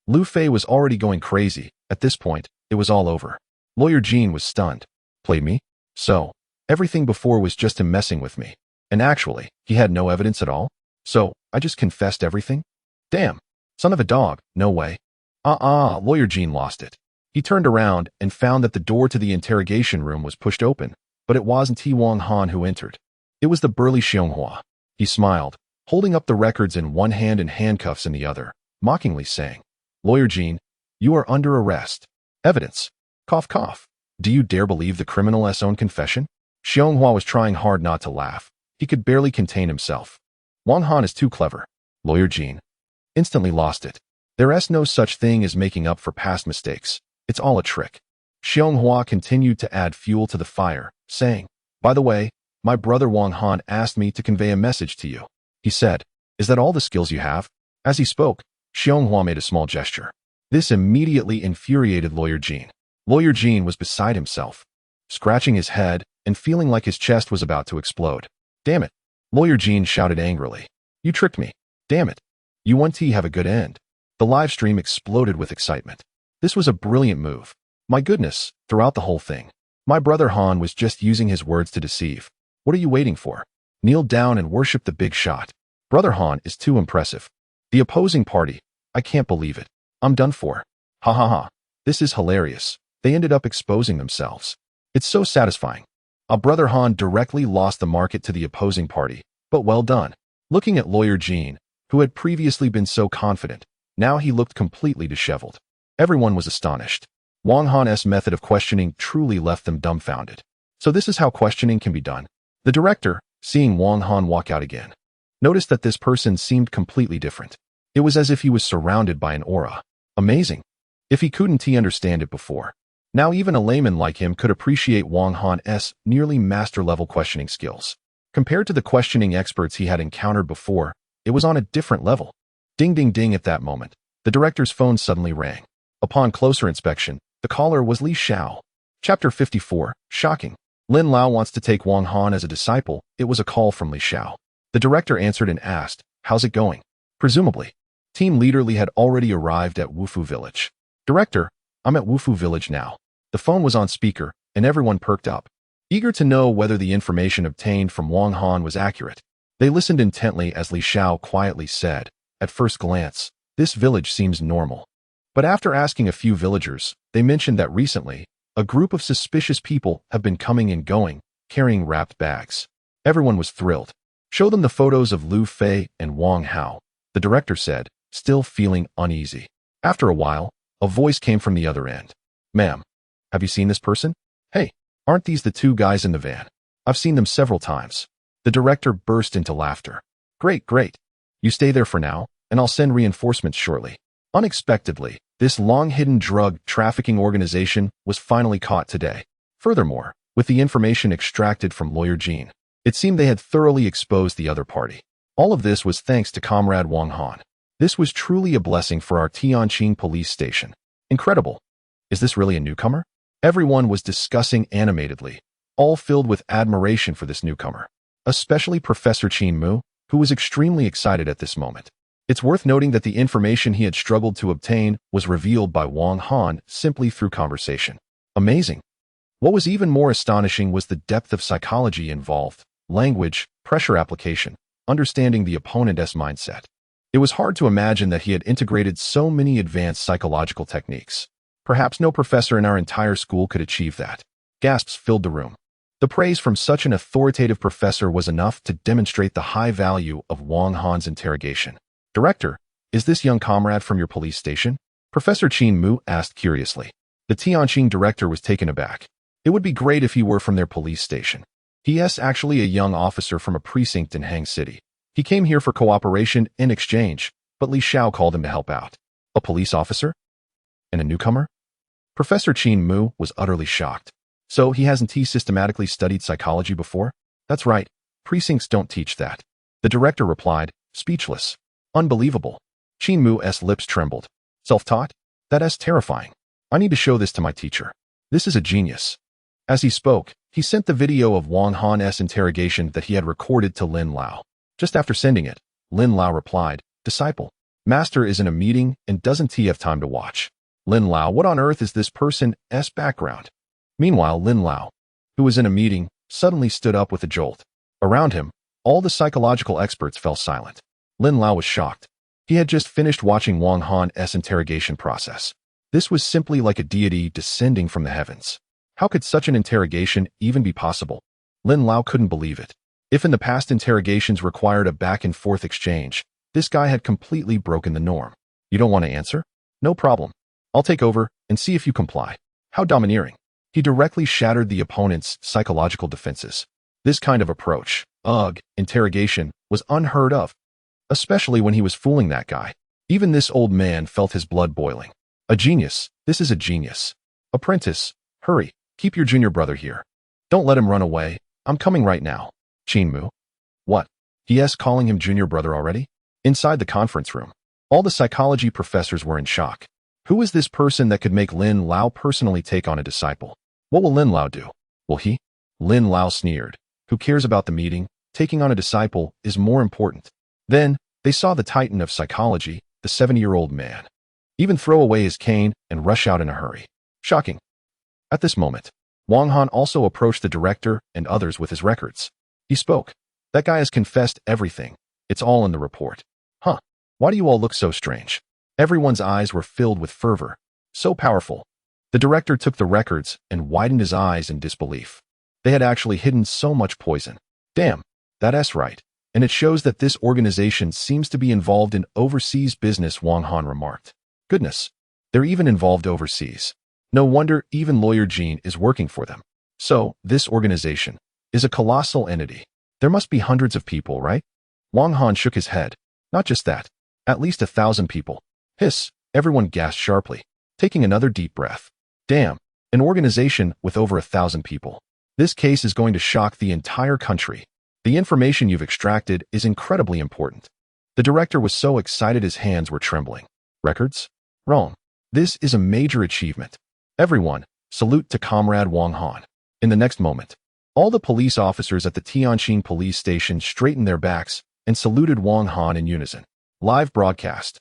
Lu Fei was already going crazy. At this point, it was all over. Lawyer Jean was stunned. "Played me? So, everything before was just him messing with me. And actually, he had no evidence at all? So, I just confessed everything? Damn. Son of a dog. No way." Lawyer Jean lost it. He turned around and found that the door to the interrogation room was pushed open, but it wasn't Wang Han who entered. It was the burly Xianghua. He smiled, holding up the records in one hand and handcuffs in the other, mockingly saying, "Lawyer Jean, you are under arrest. Evidence. Cough cough. Do you dare believe the criminal's own confession?" Xianghua was trying hard not to laugh. He could barely contain himself. "Wang Han is too clever." Lawyer Jean instantly lost it. "There's no such thing as making up for past mistakes. It's all a trick." Xianghua continued to add fuel to the fire, saying, "By the way, my brother Wang Han asked me to convey a message to you. He said, 'Is that all the skills you have?'" As he spoke, Xianghua made a small gesture. This immediately infuriated Lawyer Jean. Lawyer Jean was beside himself, scratching his head and feeling like his chest was about to explode. "Damn it." Lawyer Jean shouted angrily. "You tricked me. Damn it. You want to have a good end." The live stream exploded with excitement. This was a brilliant move. My goodness, throughout the whole thing, my brother Han was just using his words to deceive. What are you waiting for? Kneel down and worship the big shot. Brother Han is too impressive. The opposing party, I can't believe it. I'm done for. Ha ha ha. This is hilarious. They ended up exposing themselves. It's so satisfying. Our brother Han directly lost the market to the opposing party, but well done. Looking at Lawyer Jean, who had previously been so confident, now he looked completely disheveled. Everyone was astonished. Wang Han's method of questioning truly left them dumbfounded. So this is how questioning can be done. The director, seeing Wang Han walk out again, noticed that this person seemed completely different. It was as if he was surrounded by an aura. Amazing. If he couldn't understand it before, now even a layman like him could appreciate Wang Han's nearly master-level questioning skills. Compared to the questioning experts he had encountered before, it was on a different level. Ding ding ding. At that moment, the director's phone suddenly rang. Upon closer inspection, the caller was Li Xiao. Chapter 54, Shocking. Lin Lao wants to take Wang Han as a disciple. It was a call from Li Xiao. The director answered and asked, "How's it going?" Presumably, team leader Li had already arrived at Wufu Village. "Director, I'm at Wufu Village now." The phone was on speaker, and everyone perked up, eager to know whether the information obtained from Wang Han was accurate. They listened intently as Li Xiao quietly said, "At first glance, this village seems normal. But after asking a few villagers, they mentioned that recently, a group of suspicious people have been coming and going, carrying wrapped bags." Everyone was thrilled. "Show them the photos of Lu Fei and Wang Hao," the director said, still feeling uneasy. After a while, A voice came from the other end. Ma'am, have you seen this person? Hey, aren't these the two guys in the van? I've seen them several times. The director burst into laughter. Great, great. You stay there for now, and I'll send reinforcements shortly. Unexpectedly, this long-hidden drug trafficking organization was finally caught today. Furthermore, with the information extracted from lawyer Jean, it seemed they had thoroughly exposed the other party. All of this was thanks to Comrade Wang Han. This was truly a blessing for our Tianjin police station. Incredible. Is this really a newcomer? Everyone was discussing animatedly, all filled with admiration for this newcomer, especially Professor Qin Mu, who was extremely excited at this moment. It's worth noting that the information he had struggled to obtain was revealed by Wang Han simply through conversation. Amazing. What was even more astonishing was the depth of psychology involved, language, pressure application, understanding the opponent's mindset. It was hard to imagine that he had integrated so many advanced psychological techniques. Perhaps no professor in our entire school could achieve that. Gasps filled the room. The praise from such an authoritative professor was enough to demonstrate the high value of Wang Han's interrogation. Director, is this young comrade from your police station? Professor Qin Mu asked curiously. The Tianjin director was taken aback. It would be great if he were from their police station. He is actually a young officer from a precinct in Hang City. He came here for cooperation and exchange, but Li Xiao called him to help out. A police officer? And a newcomer? Professor Qin Mu was utterly shocked. So he hasn't systematically studied psychology before? That's right. Precincts don't teach that. The director replied, speechless. Unbelievable. Qin Mu's lips trembled. Self-taught? That's terrifying. I need to show this to my teacher. This is a genius. As he spoke, he sent the video of Wang Han's interrogation that he had recorded to Lin Lao. Just after sending it, Lin Lao replied, Disciple, Master is in a meeting and doesn't have time to watch. Lin Lao, what on earth is this person's background? Meanwhile, Lin Lao, who was in a meeting, suddenly stood up with a jolt. Around him, all the psychological experts fell silent. Lin Lao was shocked. He had just finished watching Wang Han's interrogation process. This was simply like a deity descending from the heavens. How could such an interrogation even be possible? Lin Lao couldn't believe it. If in the past interrogations required a back-and-forth exchange, this guy had completely broken the norm. You don't want to answer? No problem. I'll take over and see if you comply. How domineering. He directly shattered the opponent's psychological defenses. This kind of approach, interrogation, was unheard of, especially when he was fooling that guy. Even this old man felt his blood boiling. A genius. This is a genius. Apprentice, hurry, keep your junior brother here. Don't let him run away. I'm coming right now. Qin Mu. What? He calling him junior brother already? Inside the conference room, all the psychology professors were in shock. Who is this person that could make Lin Lao personally take on a disciple? What will Lin Lao do? Will he? Lin Lao sneered. Who cares about the meeting? Taking on a disciple is more important. Then, they saw the titan of psychology, the 70-year-old man, even throw away his cane and rush out in a hurry. Shocking. At this moment, Wang Han also approached the director and others with his records. He spoke. That guy has confessed everything. It's all in the report. Huh. Why do you all look so strange? Everyone's eyes were filled with fervor. So powerful. The director took the records and widened his eyes in disbelief. They had actually hidden so much poison. Damn, that's right. And it shows that this organization seems to be involved in overseas business, Wang Han remarked. Goodness, they're even involved overseas. No wonder even lawyer Jean is working for them. So, this organization is a colossal entity. There must be hundreds of people, right? Wang Han shook his head. Not just that. At least 1,000 people. Hiss, everyone gasped sharply, taking another deep breath. Damn, an organization with over 1,000 people. This case is going to shock the entire country. The information you've extracted is incredibly important. The director was so excited his hands were trembling. Records? Wrong. This is a major achievement. Everyone, salute to Comrade Wang Han. In the next moment, all the police officers at the Tianjin police station straightened their backs and saluted Wang Han in unison. Live broadcast.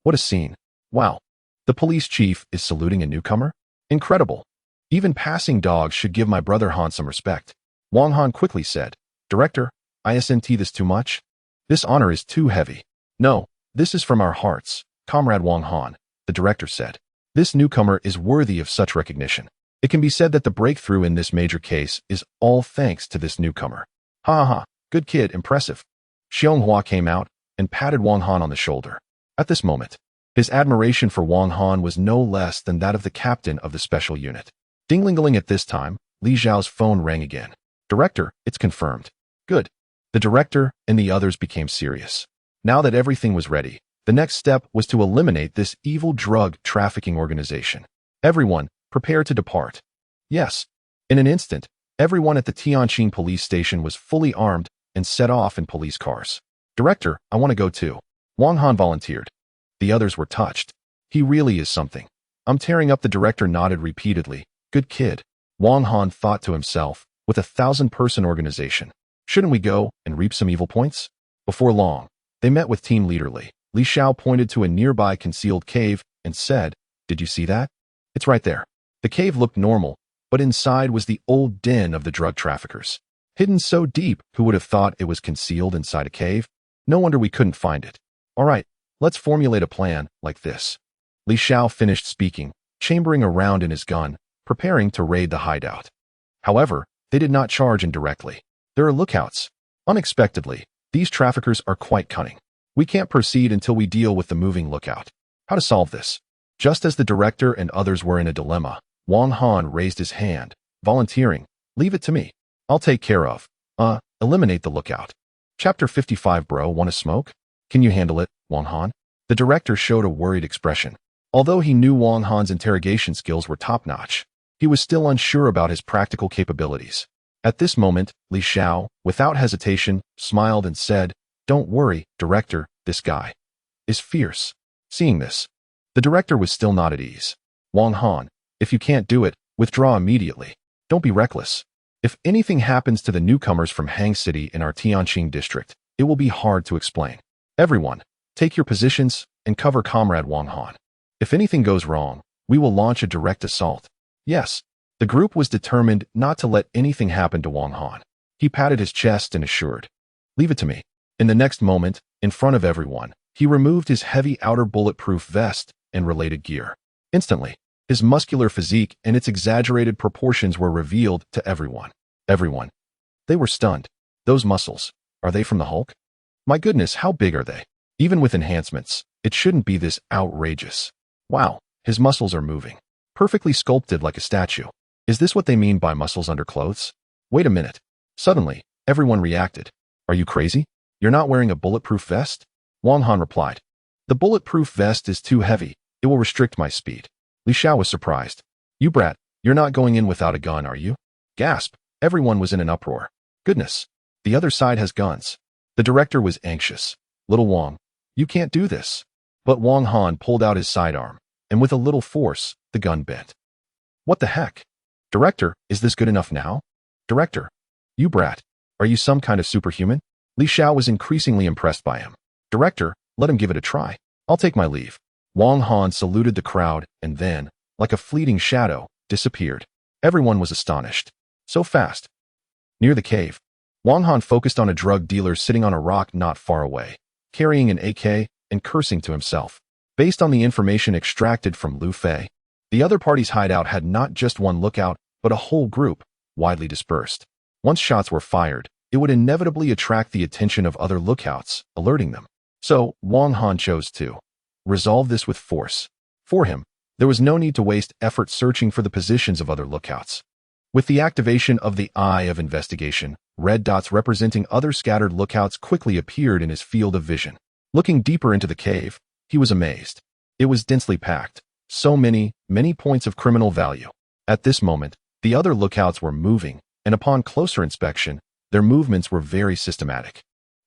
What a scene. Wow. The police chief is saluting a newcomer? Incredible. Even passing dogs should give my brother Han some respect. Wang Han quickly said, Director, isn't this too much? This honor is too heavy. No, this is from our hearts, Comrade Wang Han, the director said. This newcomer is worthy of such recognition. It can be said that the breakthrough in this major case is all thanks to this newcomer. Ha ha ha, good kid, impressive. Xianghua came out and patted Wang Han on the shoulder. At this moment, His admiration for Wang Han was no less than that of the captain of the special unit. Ding-ling-ling at this time, Li Zhao's phone rang again. Director, it's confirmed. Good. The director and the others became serious. Now that everything was ready, the next step was to eliminate this evil drug trafficking organization. Everyone, prepare to depart. Yes. In an instant, everyone at the Tianjin police station was fully armed and set off in police cars. Director, I want to go too. Wang Han volunteered. The others were touched. He really is something. I'm tearing up. The director nodded repeatedly. Good kid. Wang Han thought to himself, with a 1,000-person organization. Shouldn't we go and reap some evil points? Before long, they met with team leader Li. Li Xiao pointed to a nearby concealed cave and said, Did you see that? It's right there. The cave looked normal, but inside was the old den of the drug traffickers. Hidden so deep, who would have thought it was concealed inside a cave? No wonder we couldn't find it. All right, let's formulate a plan like this. Li Xiao finished speaking, chambering around in his gun, preparing to raid the hideout. However, they did not charge in directly. There are lookouts. Unexpectedly, these traffickers are quite cunning. We can't proceed until we deal with the moving lookout. How to solve this? Just as the director and others were in a dilemma, Wang Han raised his hand, volunteering. Leave it to me. I'll take care of. Eliminate the lookout. Chapter 55. Bro, want to smoke? Can you handle it, Wang Han? The director showed a worried expression. Although he knew Wang Han's interrogation skills were top-notch, he was still unsure about his practical capabilities. At this moment, Li Xiao, without hesitation, smiled and said, Don't worry, director, this guy is fierce. Seeing this, the director was still not at ease. Wang Han, if you can't do it, withdraw immediately. Don't be reckless. If anything happens to the newcomers from Hang City in our Tianjin district, it will be hard to explain. Everyone, take your positions and cover Comrade Wang Han. If anything goes wrong, we will launch a direct assault. Yes, the group was determined not to let anything happen to Wang Han. He patted his chest and assured, Leave it to me. In the next moment, in front of everyone, he removed his heavy outer bulletproof vest and related gear. Instantly, his muscular physique and its exaggerated proportions were revealed to everyone. Everyone. They were stunned. Those muscles, are they from the Hulk? My goodness, how big are they? Even with enhancements, it shouldn't be this outrageous. Wow, his muscles are moving. Perfectly sculpted like a statue. Is this what they mean by muscles under clothes? Wait a minute. Suddenly, everyone reacted. Are you crazy? You're not wearing a bulletproof vest? Wang Han replied. The bulletproof vest is too heavy. It will restrict my speed. Li Xiao was surprised. You brat, you're not going in without a gun, are you? Gasp. Everyone was in an uproar. Goodness. The other side has guns. The director was anxious. Little Wang, you can't do this. But Wang Han pulled out his sidearm, and with a little force, the gun bent. What the heck? Director, is this good enough now? Director, you brat, are you some kind of superhuman? Li Xiao was increasingly impressed by him. Director, let him give it a try. I'll take my leave. Wang Han saluted the crowd and then, like a fleeting shadow, disappeared. Everyone was astonished. So fast. Near the cave, Wang Han focused on a drug dealer sitting on a rock not far away, carrying an AK and cursing to himself. Based on the information extracted from Lu Fei, the other party's hideout had not just one lookout, but a whole group, widely dispersed. Once shots were fired, it would inevitably attract the attention of other lookouts, alerting them. So, Wang Han chose to resolve this with force. For him, there was no need to waste effort searching for the positions of other lookouts. With the activation of the Eye of Investigation, red dots representing other scattered lookouts quickly appeared in his field of vision. Looking deeper into the cave, he was amazed. It was densely packed. So many points of criminal value. At this moment, the other lookouts were moving, and upon closer inspection, their movements were very systematic,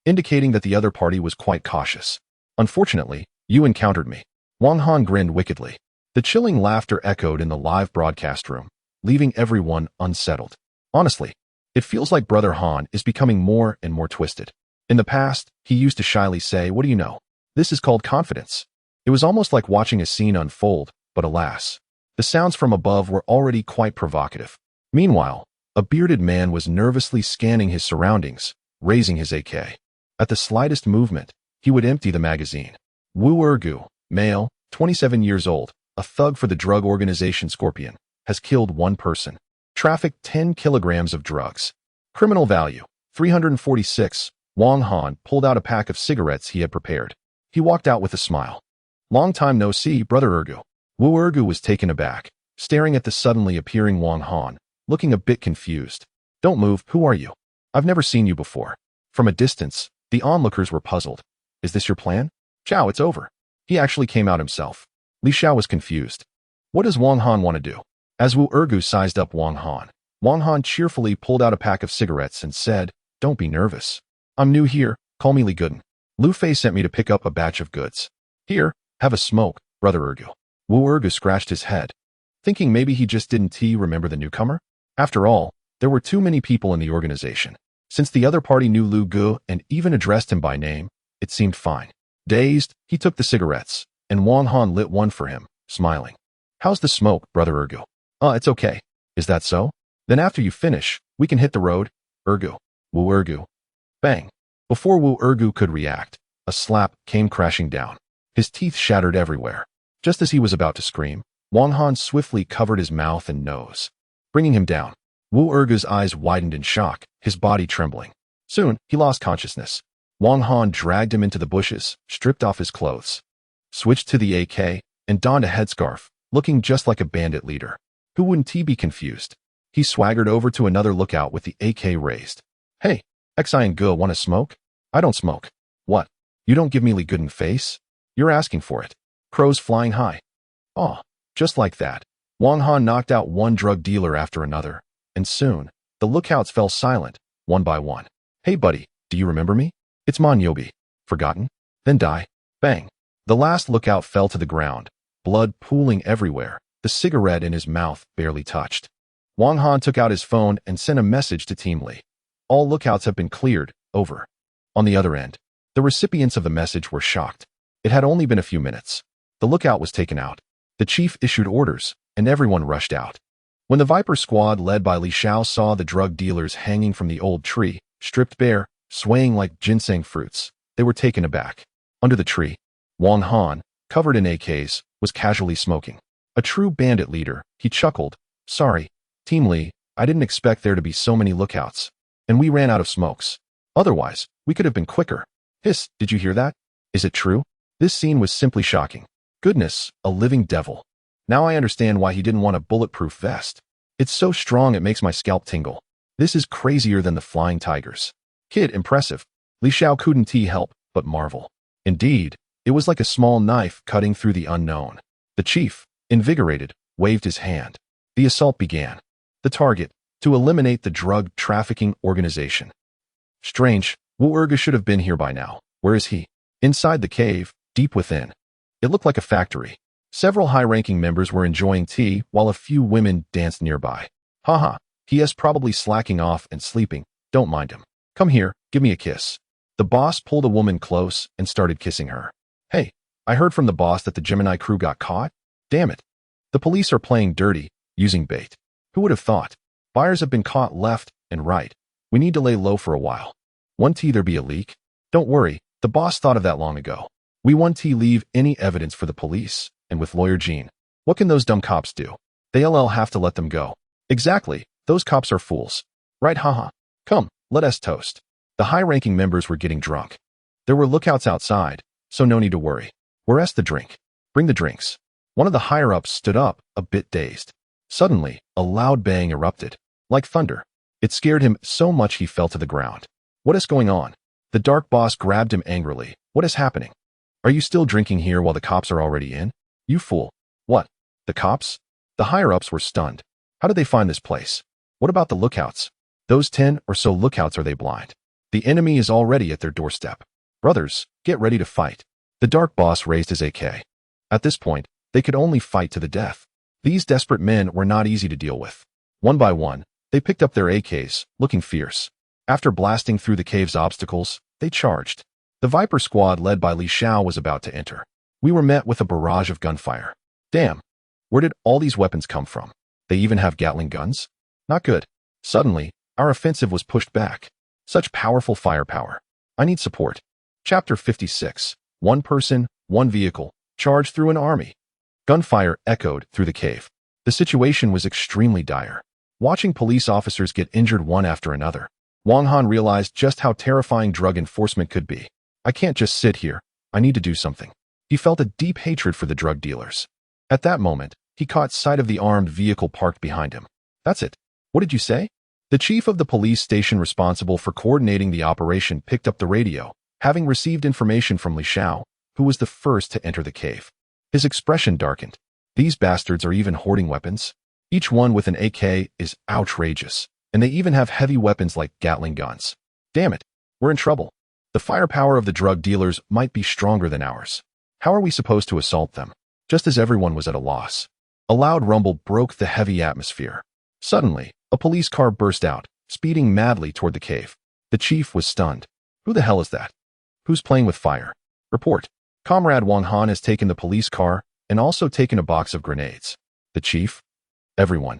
indicating that the other party was quite cautious. Unfortunately, you encountered me. Wang Han grinned wickedly. The chilling laughter echoed in the live broadcast room, leaving everyone unsettled. Honestly, it feels like Brother Han is becoming more and more twisted. In the past, he used to shyly say, What do you know? This is called confidence. It was almost like watching a scene unfold, but alas, the sounds from above were already quite provocative. Meanwhile, a bearded man was nervously scanning his surroundings, raising his AK. At the slightest movement, he would empty the magazine. Wu Ergu, male, 27 years old, a thug for the drug organization Scorpion, has killed one person. Trafficked 10 kilograms of drugs. Criminal value, 346. Wang Han pulled out a pack of cigarettes he had prepared. He walked out with a smile. Long time no see, Brother Urgu. Wu Urgu was taken aback, staring at the suddenly appearing Wang Han, looking a bit confused. Don't move, who are you? I've never seen you before. From a distance, the onlookers were puzzled. Is this your plan? Chow, it's over. He actually came out himself. Li Xiao was confused. What does Wang Han want to do? As Wu Urgu sized up Wang Han cheerfully pulled out a pack of cigarettes and said, Don't be nervous. I'm new here, call me Li Gooden. Lu Fei sent me to pick up a batch of goods. Here, have a smoke, Brother Urgu. Wu Urgu scratched his head, thinking maybe he just didn't remember the newcomer. After all, there were too many people in the organization. Since the other party knew Lu Gu and even addressed him by name, it seemed fine. Dazed, he took the cigarettes, and Wang Han lit one for him, smiling. How's the smoke, Brother Urgu? It's okay. Is that so? Then after you finish, we can hit the road. Urgu. Wu Urgu. Bang. Before Wu Urgu could react, a slap came crashing down. His teeth shattered everywhere. Just as he was about to scream, Wang Han swiftly covered his mouth and nose, bringing him down. Wu Urgu's eyes widened in shock, his body trembling. Soon, he lost consciousness. Wang Han dragged him into the bushes, stripped off his clothes, switched to the AK, and donned a headscarf, looking just like a bandit leader. Who wouldn't he be confused? He swaggered over to another lookout with the AK raised. Hey, Xi and Gu want to smoke? I don't smoke. What? You don't give me Li Gooden face? You're asking for it. Crows flying high. Oh, just like that. Wang Han knocked out one drug dealer after another, and soon, the lookouts fell silent, one by one. Hey buddy, do you remember me? It's Man Yobi. Forgotten? Then die. Bang. The last lookout fell to the ground, blood pooling everywhere, the cigarette in his mouth barely touched. Wang Han took out his phone and sent a message to Team Li. All lookouts have been cleared, over. On the other end, the recipients of the message were shocked. It had only been a few minutes. The lookout was taken out. The chief issued orders, and everyone rushed out. When the Viper squad led by Li Xiao saw the drug dealers hanging from the old tree, stripped bare, swaying like ginseng fruits, they were taken aback. Under the tree, Wang Han, covered in AKs, was casually smoking. A true bandit leader, he chuckled. Sorry, Team Li, I didn't expect there to be so many lookouts. And we ran out of smokes. Otherwise, we could have been quicker. Hiss, did you hear that? Is it true? This scene was simply shocking. Goodness, a living devil. Now I understand why he didn't want a bulletproof vest. It's so strong it makes my scalp tingle. This is crazier than the flying tigers. Kid, impressive. Li Xiao couldn't help but marvel. Indeed, it was like a small knife cutting through the unknown. The chief, invigorated, waved his hand. The assault began. The target, to eliminate the drug trafficking organization. Strange, Wu Urgu should have been here by now. Where is he? Inside the cave, deep within. It looked like a factory. Several high-ranking members were enjoying tea while a few women danced nearby. Haha, he is probably slacking off and sleeping. Don't mind him. Come here, give me a kiss. The boss pulled a woman close and started kissing her. Hey, I heard from the boss that the Gemini crew got caught. Damn it. The police are playing dirty, using bait. Who would have thought? Buyers have been caught left and right. We need to lay low for a while. Won't there be a leak? Don't worry, the boss thought of that long ago. We won't leave any evidence for the police, and with Lawyer Jean. What can those dumb cops do? They'll have to let them go. Exactly, those cops are fools. Right, haha. Come, let us toast. The high-ranking members were getting drunk. There were lookouts outside, so no need to worry. Where's the drink? Bring the drinks. One of the higher-ups stood up, a bit dazed. Suddenly, a loud bang erupted. Like thunder. It scared him so much he fell to the ground. What is going on? The dark boss grabbed him angrily. What is happening? Are you still drinking here while the cops are already in? You fool. What? The cops? The higher-ups were stunned. How did they find this place? What about the lookouts? Those 10 or so lookouts, are they blind? The enemy is already at their doorstep. Brothers, get ready to fight. The dark boss raised his AK. At this point, they could only fight to the death. These desperate men were not easy to deal with. One by one, they picked up their AKs, looking fierce. After blasting through the cave's obstacles, they charged. The Viper squad led by Li Xiao was about to enter. We were met with a barrage of gunfire. Damn. Where did all these weapons come from? They even have Gatling guns? Not good. Suddenly, our offensive was pushed back. Such powerful firepower. I need support. Chapter 56. One person, one vehicle, charged through an army. Gunfire echoed through the cave. The situation was extremely dire. Watching police officers get injured one after another, Wang Han realized just how terrifying drug enforcement could be. I can't just sit here. I need to do something. He felt a deep hatred for the drug dealers. At that moment, he caught sight of the armed vehicle parked behind him. That's it. What did you say? The chief of the police station responsible for coordinating the operation picked up the radio, having received information from Li Xiao, who was the first to enter the cave. His expression darkened. These bastards are even hoarding weapons. Each one with an AK is outrageous, and they even have heavy weapons like Gatling guns. Damn it, we're in trouble. The firepower of the drug dealers might be stronger than ours. How are we supposed to assault them? Just as everyone was at a loss, a loud rumble broke the heavy atmosphere. Suddenly, a police car burst out, speeding madly toward the cave. The chief was stunned. Who the hell is that? Who's playing with fire? Report. Comrade Wang Han has taken the police car and also taken a box of grenades. The chief? Everyone.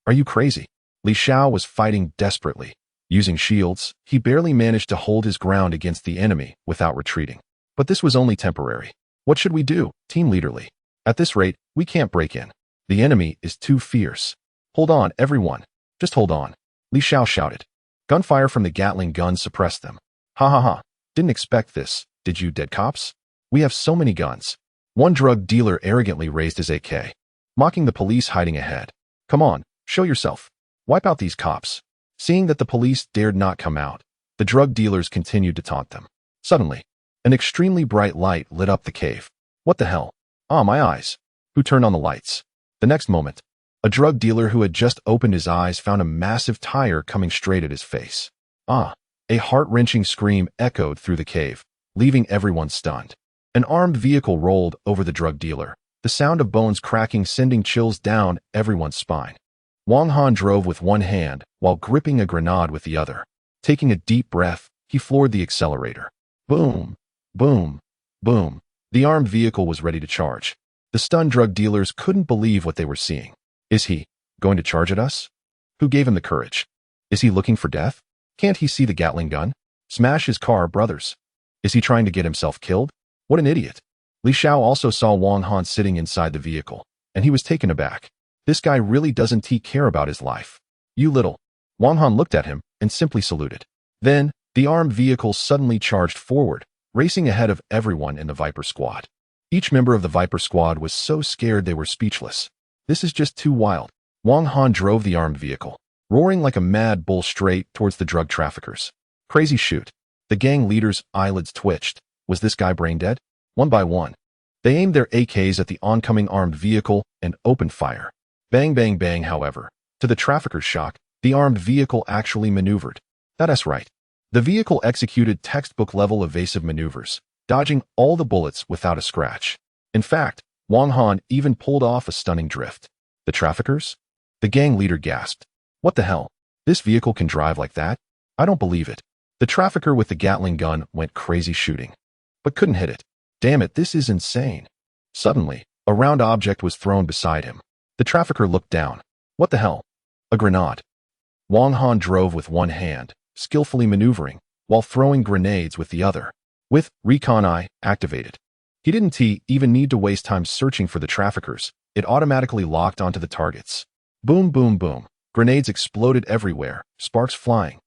Are you crazy? Li Xiao was fighting desperately. Using shields, he barely managed to hold his ground against the enemy without retreating. But this was only temporary. What should we do, Team Leader Li? At this rate, we can't break in. The enemy is too fierce. Hold on, everyone. Just hold on. Li Xiao shouted. Gunfire from the Gatling gun suppressed them. Ha ha ha. Didn't expect this, did you, dead cops? We have so many guns. One drug dealer arrogantly raised his AK, mocking the police hiding ahead. Come on, show yourself. Wipe out these cops. Seeing that the police dared not come out, the drug dealers continued to taunt them. Suddenly, an extremely bright light lit up the cave. What the hell? Ah, my eyes. Who turned on the lights? The next moment, a drug dealer who had just opened his eyes found a massive tire coming straight at his face. Ah, a heart-wrenching scream echoed through the cave, leaving everyone stunned. An armed vehicle rolled over the drug dealer, the sound of bones cracking sending chills down everyone's spine. Wang Han drove with one hand while gripping a grenade with the other. Taking a deep breath, he floored the accelerator. Boom, boom, boom. The armed vehicle was ready to charge. The stunned drug dealers couldn't believe what they were seeing. Is he going to charge at us? Who gave him the courage? Is he looking for death? Can't he see the Gatling gun? Smash his car, brothers. Is he trying to get himself killed? What an idiot. Li Xiao also saw Wang Han sitting inside the vehicle, and he was taken aback. This guy really doesn't care about his life. You little. Wang Han looked at him and simply saluted. Then, the armed vehicle suddenly charged forward, racing ahead of everyone in the Viper squad. Each member of the Viper squad was so scared they were speechless. This is just too wild. Wang Han drove the armed vehicle, roaring like a mad bull straight towards the drug traffickers. Crazy shoot. The gang leader's eyelids twitched. Was this guy brain dead? One by one, they aimed their AKs at the oncoming armed vehicle and opened fire. Bang, bang, bang, however. To the traffickers' shock, the armed vehicle actually maneuvered. That's right. The vehicle executed textbook-level evasive maneuvers, dodging all the bullets without a scratch. In fact, Wang Han even pulled off a stunning drift. The traffickers? The gang leader gasped. What the hell? This vehicle can drive like that? I don't believe it. The trafficker with the Gatling gun went crazy shooting, but couldn't hit it. Damn it, this is insane. Suddenly, a round object was thrown beside him. The trafficker looked down. What the hell? A grenade. Wang Han drove with one hand, skillfully maneuvering, while throwing grenades with the other. With Recon Eye activated, he didn't even need to waste time searching for the traffickers. It automatically locked onto the targets. Boom, boom, boom. Grenades exploded everywhere, sparks flying.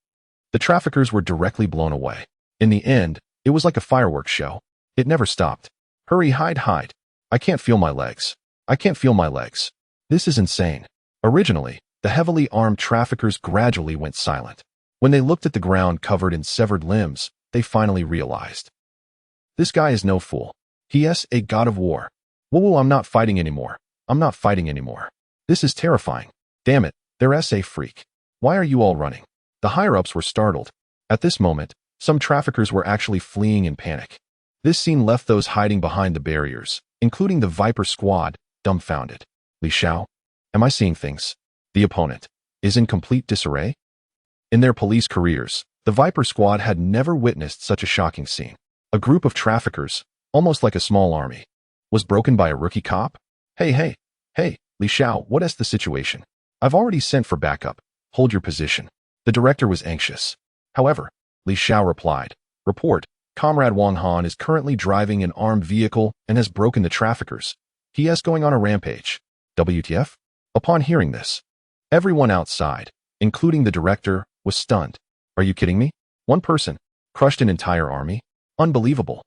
The traffickers were directly blown away. In the end, it was like a fireworks show. It never stopped. Hurry, hide, hide. I can't feel my legs. I can't feel my legs. This is insane. Originally, the heavily armed traffickers gradually went silent. When they looked at the ground covered in severed limbs, they finally realized. This guy is no fool. He is a god of war. Whoa, I'm not fighting anymore. I'm not fighting anymore. This is terrifying. Damn it, they're SA freak. Why are you all running? The higher-ups were startled. At this moment, some traffickers were actually fleeing in panic. This scene left those hiding behind the barriers, including the Viper squad, dumbfounded. Li Xiao? Am I seeing things? The opponent is in complete disarray? In their police careers, the Viper squad had never witnessed such a shocking scene. A group of traffickers, almost like a small army, was broken by a rookie cop? Hey, Li Xiao, what is the situation? I've already sent for backup. Hold your position. The director was anxious. However, Li Xiao replied, Report. Comrade Wang Han is currently driving an armed vehicle and has broken the traffickers. He is going on a rampage. WTF? Upon hearing this, everyone outside, including the director, was stunned. Are you kidding me? One person crushed an entire army? Unbelievable.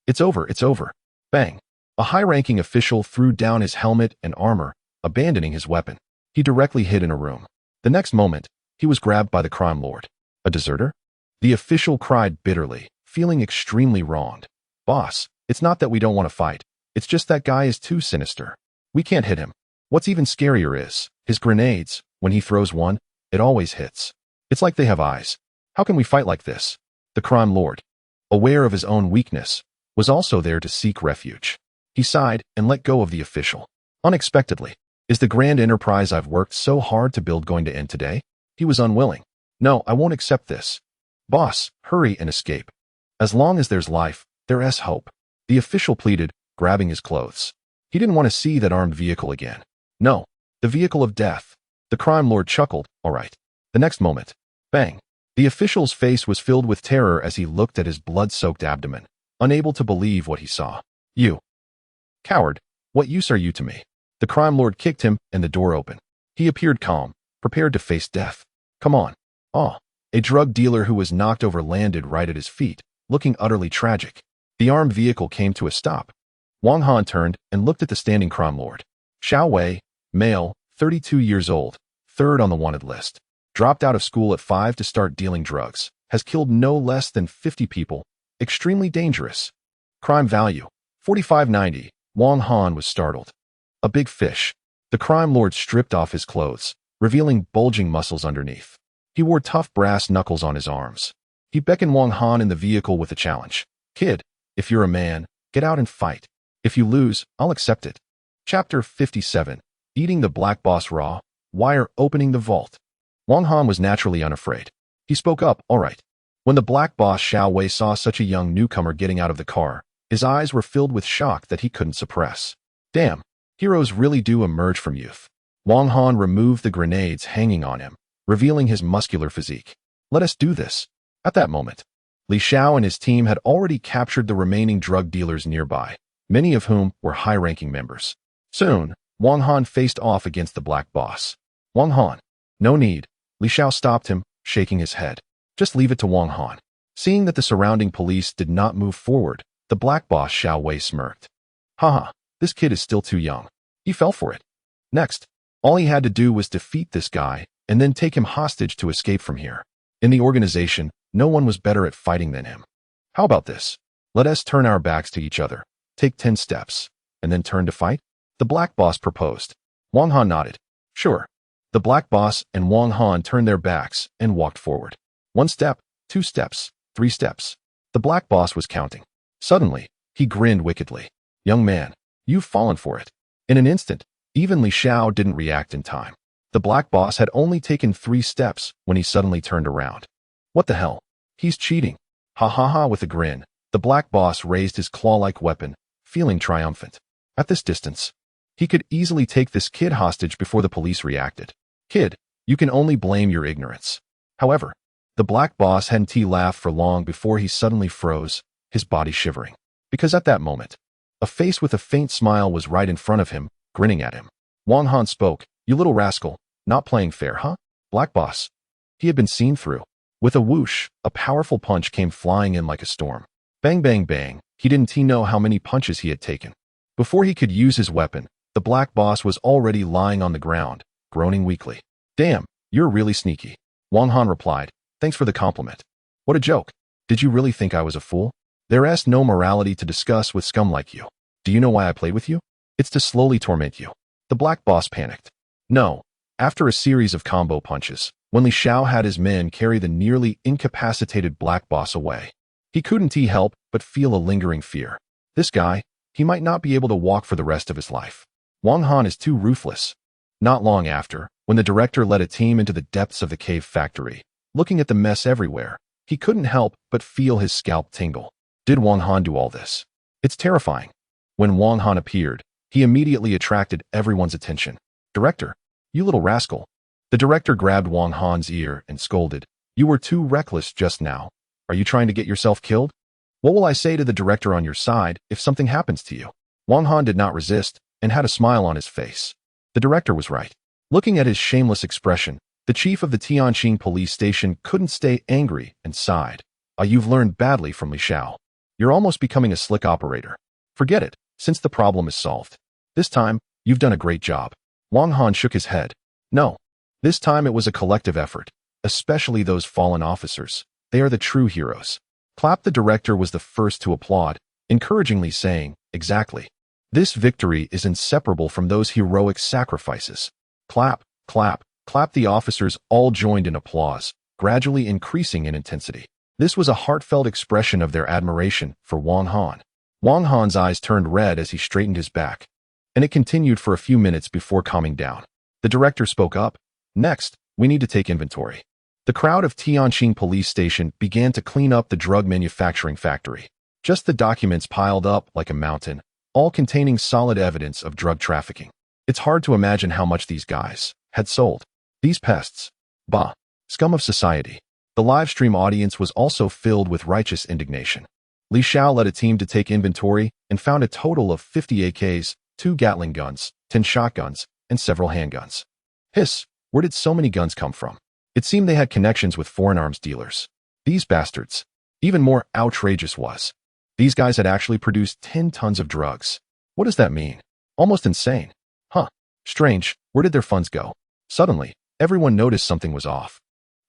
It's over, it's over. Bang! A high-ranking official threw down his helmet and armor, abandoning his weapon. He directly hid in a room. The next moment, he was grabbed by the crime lord. A deserter? The official cried bitterly, feeling extremely wronged. Boss, it's not that we don't want to fight. It's just that guy is too sinister. We can't hit him. What's even scarier is, his grenades, when he throws one, it always hits. It's like they have eyes. How can we fight like this? The crime lord, aware of his own weakness, was also there to seek refuge. He sighed and let go of the official. Unexpectedly, is the grand enterprise I've worked so hard to build going to end today? He was unwilling. No, I won't accept this. Boss, hurry and escape. As long as there's life, there's hope. The official pleaded, grabbing his clothes. He didn't want to see that armed vehicle again. No, the vehicle of death. The crime lord chuckled, all right. The next moment, bang. The official's face was filled with terror as he looked at his blood-soaked abdomen, unable to believe what he saw. You coward, what use are you to me? The crime lord kicked him and the door opened. He appeared calm, prepared to face death. Come on. Ah, a drug dealer who was knocked over landed right at his feet, looking utterly tragic. The armed vehicle came to a stop. Wang Han turned and looked at the standing crime lord. Xiao Wei, male, 32 years old, third on the wanted list. Dropped out of school at 5 to start dealing drugs. Has killed no less than 50 people. Extremely dangerous. Crime value, 45.90. Wang Han was startled. A big fish. The crime lord stripped off his clothes, revealing bulging muscles underneath. He wore tough brass knuckles on his arms. He beckoned Wang Han in the vehicle with a challenge. Kid, if you're a man, get out and fight. If you lose, I'll accept it. Chapter 57. Eating the Black Boss raw. Wire opening the vault. Wang Han was naturally unafraid. He spoke up, all right. When the Black Boss Xiao Wei saw such a young newcomer getting out of the car, his eyes were filled with shock that he couldn't suppress. Damn, heroes really do emerge from youth. Wang Han removed the grenades hanging on him, revealing his muscular physique. Let us do this. At that moment, Li Xiao and his team had already captured the remaining drug dealers nearby, many of whom were high-ranking members. Soon, Wang Han faced off against the Black Boss. Wang Han. No need. Li Xiao stopped him, shaking his head. Just leave it to Wang Han. Seeing that the surrounding police did not move forward, the Black Boss Xiao Wei smirked. Haha, this kid is still too young. He fell for it. Next, all he had to do was defeat this guy and then take him hostage to escape from here. In the organization, no one was better at fighting than him. How about this? Let us turn our backs to each other, take 10 steps, and then turn to fight? The Black Boss proposed. Wang Han nodded. Sure. The Black Boss and Wang Han turned their backs and walked forward. 1 step, 2 steps, 3 steps. The Black Boss was counting. Suddenly, he grinned wickedly. Young man, you've fallen for it. In an instant, even Li Xiao didn't react in time. The Black Boss had only taken 3 steps when he suddenly turned around. What the hell? He's cheating. Ha ha ha. With a grin, the Black Boss raised his claw-like weapon, feeling triumphant. At this distance, he could easily take this kid hostage before the police reacted. Kid, you can only blame your ignorance. However, the Black Boss hadn't laughed for long before he suddenly froze, his body shivering. Because at that moment, a face with a faint smile was right in front of him, grinning at him. Wang Han spoke. You little rascal, not playing fair, huh? Black Boss. He had been seen through. With a whoosh, a powerful punch came flying in like a storm. Bang bang bang, he didn't know how many punches he had taken. Before he could use his weapon, the Black Boss was already lying on the ground, groaning weakly. Damn, you're really sneaky. Wang Han replied. Thanks for the compliment. What a joke. Did you really think I was a fool? There's no morality to discuss with scum like you. Do you know why I played with you? It's to slowly torment you. The Black Boss panicked. No. After a series of combo punches, when Li Xiao had his men carry the nearly incapacitated Black Boss away, he couldn't help but feel a lingering fear. This guy, he might not be able to walk for the rest of his life. Wang Han is too ruthless. Not long after, when the director led a team into the depths of the cave factory, looking at the mess everywhere, he couldn't help but feel his scalp tingle. Did Wang Han do all this? It's terrifying. When Wang Han appeared, he immediately attracted everyone's attention. Director, you little rascal. The director grabbed Wang Han's ear and scolded. You were too reckless just now. Are you trying to get yourself killed? What will I say to the director on your side if something happens to you? Wang Han did not resist and had a smile on his face. The director was right. Looking at his shameless expression, the chief of the Tianqing police station couldn't stay angry and sighed. You've learned badly from Li Xiao. You're almost becoming a slick operator. Forget it. since the problem is solved. This time, you've done a great job. Wang Han shook his head. No. This time it was a collective effort, especially those fallen officers. They are the true heroes. Clap. The director was the first to applaud, encouragingly saying, exactly. This victory is inseparable from those heroic sacrifices. Clap, clap, clap. The officers all joined in applause, gradually increasing in intensity. This was a heartfelt expression of their admiration for Wang Han. Wang Han's eyes turned red as he straightened his back, and it continued for a few minutes before calming down. The director spoke up. Next, we need to take inventory. The crowd of Tianqing police station began to clean up the drug manufacturing factory. Just the documents piled up like a mountain, all containing solid evidence of drug trafficking. It's hard to imagine how much these guys had sold. These pests. Bah. Scum of society. The live stream audience was also filled with righteous indignation. Li Xiao led a team to take inventory and found a total of 50 AKs, 2 Gatling guns, 10 shotguns, and several handguns. Hiss, where did so many guns come from? It seemed they had connections with foreign arms dealers. These bastards. Even more outrageous was, these guys had actually produced 10 tons of drugs. What does that mean? Almost insane. Huh. Strange, where did their funds go? Suddenly, everyone noticed something was off.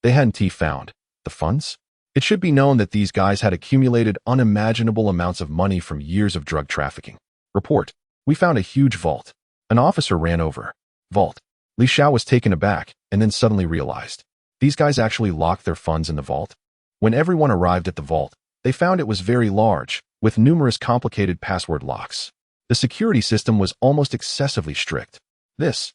They hadn't found the funds? It should be known that these guys had accumulated unimaginable amounts of money from years of drug trafficking. Report. We found a huge vault. An officer ran over. Vault. Li Xiao was taken aback and then suddenly realized. These guys actually locked their funds in the vault? When everyone arrived at the vault, they found it was very large, with numerous complicated password locks. The security system was almost excessively strict. This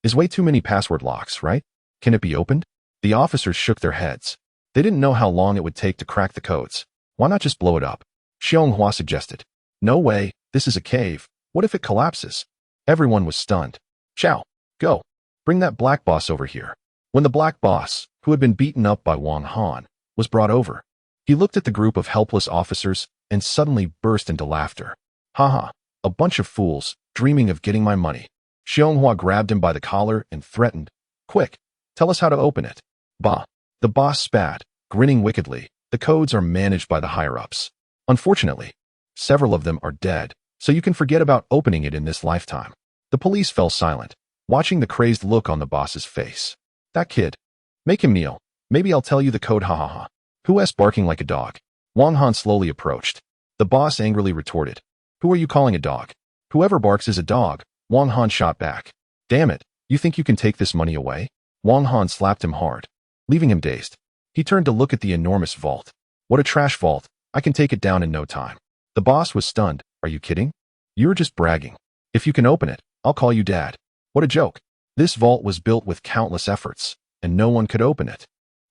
is way too many password locks, right? Can it be opened? The officers shook their heads. They didn't know how long it would take to crack the codes. Why not just blow it up? Xiaonghua suggested. No way, this is a cave. What if it collapses? Everyone was stunned. Chow, go. Bring that black boss over here. When the black boss, who had been beaten up by Wang Han, was brought over, he looked at the group of helpless officers and suddenly burst into laughter. Haha, a bunch of fools, dreaming of getting my money. Xiaonghua grabbed him by the collar and threatened. Quick, tell us how to open it. Bah. The boss spat, grinning wickedly. The codes are managed by the higher-ups. Unfortunately, several of them are dead, so you can forget about opening it in this lifetime. The police fell silent, watching the crazed look on the boss's face. That kid. Make him kneel. Maybe I'll tell you the code, ha ha ha. Who's barking like a dog? Wang Han slowly approached. The boss angrily retorted. Who are you calling a dog? Whoever barks is a dog, Wang Han shot back. Damn it, you think you can take this money away? Wang Han slapped him hard, leaving him dazed. He turned to look at the enormous vault. What a trash vault. I can take it down in no time. The boss was stunned. Are you kidding? You're just bragging. If you can open it, I'll call you dad. What a joke. This vault was built with countless efforts, and no one could open it.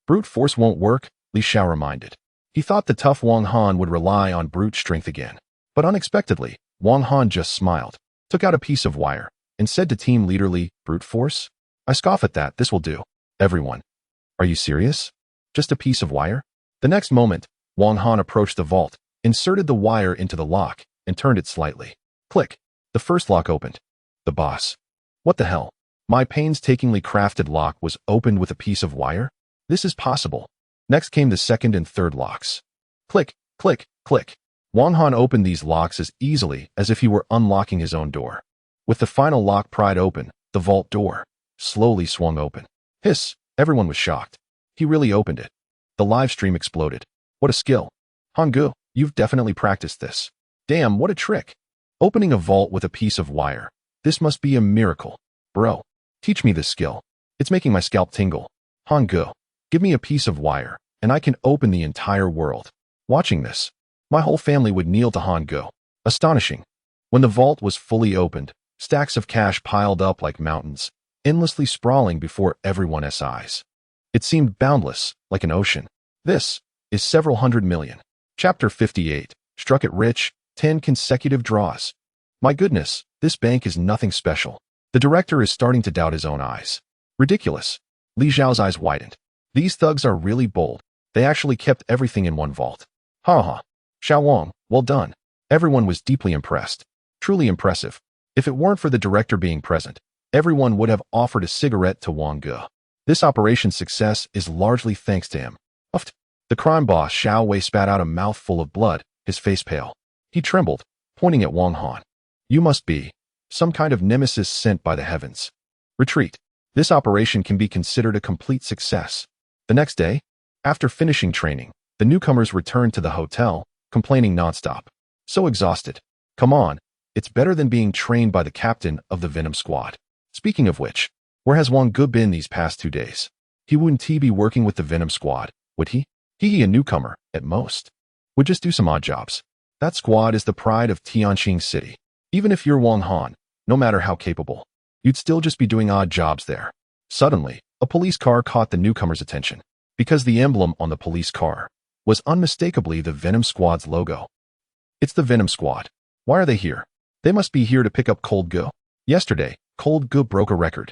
Brute force won't work, Li Xiao reminded. He thought the tough Wang Han would rely on brute strength again. But unexpectedly, Wang Han just smiled, took out a piece of wire, and said to team leader Li, brute force? I scoff at that, this will do. Everyone. Are you serious? Just a piece of wire? The next moment, Wang Han approached the vault, inserted the wire into the lock, and turned it slightly. Click. The first lock opened. The boss. What the hell? My painstakingly crafted lock was opened with a piece of wire? This is possible. Next came the second and third locks. Click, click, click. Wang Han opened these locks as easily as if he were unlocking his own door. With the final lock pried open, the vault door slowly swung open. Hiss, everyone was shocked. He really opened it. The live stream exploded. What a skill. Hanggu, you've definitely practiced this. Damn, what a trick. Opening a vault with a piece of wire. This must be a miracle. Bro, teach me this skill. It's making my scalp tingle. Hanggu, give me a piece of wire, and I can open the entire world. Watching this, my whole family would kneel to Hanggu. Astonishing. When the vault was fully opened, stacks of cash piled up like mountains, endlessly sprawling before everyone's eyes. It seemed boundless, like an ocean. This is several hundred million. Chapter 58. Struck it rich, 10 consecutive draws. My goodness, this bank is nothing special. The director is starting to doubt his own eyes. Ridiculous. Li Xiao's eyes widened. These thugs are really bold. They actually kept everything in one vault. Ha ha. Xiao Wang, well done. Everyone was deeply impressed. Truly impressive. If it weren't for the director being present, everyone would have offered a cigarette to Wang Ge. This operation's success is largely thanks to him. Uffed. The crime boss Xiao Wei spat out a mouthful of blood, his face pale. He trembled, pointing at Wang Han. You must be some kind of nemesis sent by the heavens. Retreat. This operation can be considered a complete success. The next day, after finishing training, the newcomers returned to the hotel, complaining nonstop. So exhausted. Come on, it's better than being trained by the captain of the Venom Squad. Speaking of which, where has Wang Gu been these past 2 days? He wouldn't be working with the Venom Squad, would he? He a newcomer, at most. Would just do some odd jobs. That squad is the pride of Tianqing City. Even if you're Wang Han, no matter how capable, you'd still just be doing odd jobs there. Suddenly, a police car caught the newcomer's attention, because the emblem on the police car was unmistakably the Venom Squad's logo. It's the Venom Squad. Why are they here? They must be here to pick up Cold Gu. Yesterday, Cold Gu broke a record.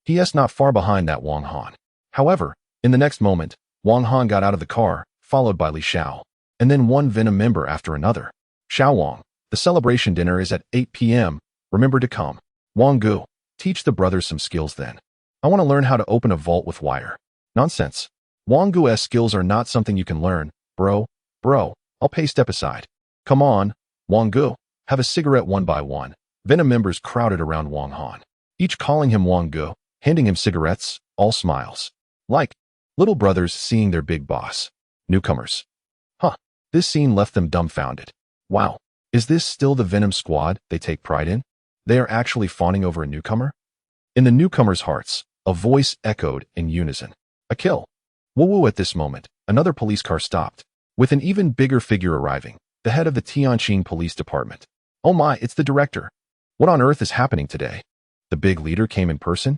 He is not far behind that Wang Han. However, in the next moment, Wang Han got out of the car, followed by Li Xiao, and then one Venom member after another. Xiao Wang, the celebration dinner is at 8 p.m. Remember to come. Wang Gu, teach the brothers some skills then. I want to learn how to open a vault with wire. Nonsense. Wang Gu's skills are not something you can learn, bro. I'll pay step aside. Come on, Wang Gu, have a cigarette one by one. Venom members crowded around Wang Han, each calling him Wang Gu, handing him cigarettes, all smiles. Like little brothers seeing their big boss. Newcomers. This scene left them dumbfounded. Wow, is this still the Venom Squad they take pride in? They are actually fawning over a newcomer? In the newcomers' hearts, a voice echoed in unison. A kill. Woo-woo. At this moment, another police car stopped, with an even bigger figure arriving, the head of the Tianqing Police Department. Oh my, it's the director. What on earth is happening today? The big leader came in person?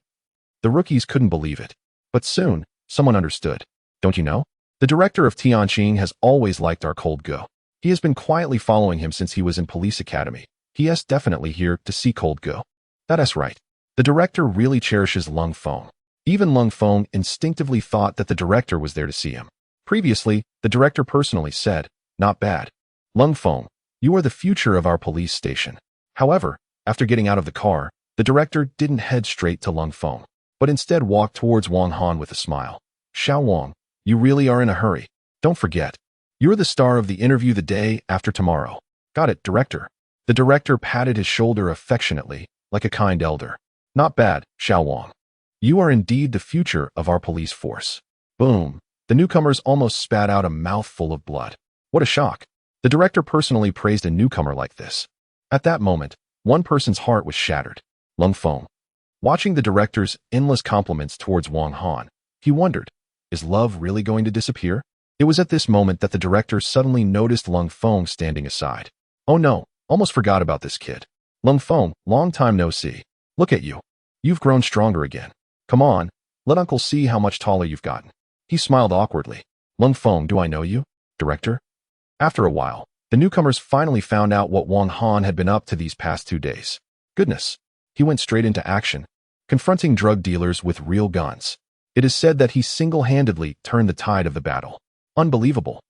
The rookies couldn't believe it. But soon, someone understood. Don't you know? The director of Tianqing has always liked our Cold Gu. He has been quietly following him since he was in police academy. He is definitely here to see Cold Gu. That's right. The director really cherishes Lung Feng. Even Lung Feng instinctively thought that the director was there to see him. Previously, the director personally said, not bad. Lung Feng, you are the future of our police station. However, after getting out of the car, the director didn't head straight to Lung Feng, but instead walked towards Wang Han with a smile. Xiao Wang, you really are in a hurry. Don't forget, you're the star of the interview the day after tomorrow. Got it, director. The director patted his shoulder affectionately, like a kind elder. Not bad, Xiao Wang. You are indeed the future of our police force. Boom. The newcomers almost spat out a mouthful of blood. What a shock. The director personally praised a newcomer like this. At that moment, one person's heart was shattered. Lung Feng. Watching the director's endless compliments towards Wang Han, he wondered, is love really going to disappear? It was at this moment that the director suddenly noticed Lung Feng standing aside. Oh no, almost forgot about this kid. Lung Feng, long time no see. Look at you. You've grown stronger again. Come on, let uncle see how much taller you've gotten. He smiled awkwardly. Lung Feng, do I know you, director? After a while, the newcomers finally found out what Wang Han had been up to these past 2 days. Goodness, he went straight into action, confronting drug dealers with real guns. It is said that he single-handedly turned the tide of the battle. Unbelievable.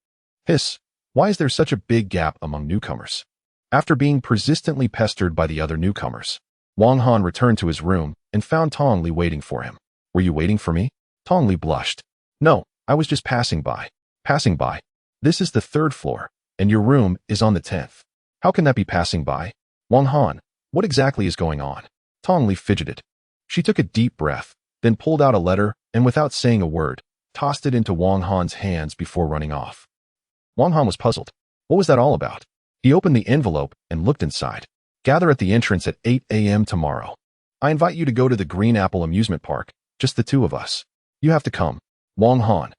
Hiss, why is there such a big gap among newcomers? After being persistently pestered by the other newcomers, Wang Han returned to his room and found Tong Li waiting for him. Were you waiting for me? Tong Li blushed. No, I was just passing by. Passing by? This is the 3rd floor, and your room is on the 10th. How can that be passing by? Wang Han, what exactly is going on? Tong Li fidgeted. She took a deep breath, then pulled out a letter and without saying a word, tossed it into Wang Han's hands before running off. Wang Han was puzzled. What was that all about? He opened the envelope and looked inside. Gather at the entrance at 8 a.m. tomorrow. I invite you to go to the Green Apple Amusement Park, just the 2 of us. You have to come. Wang Han.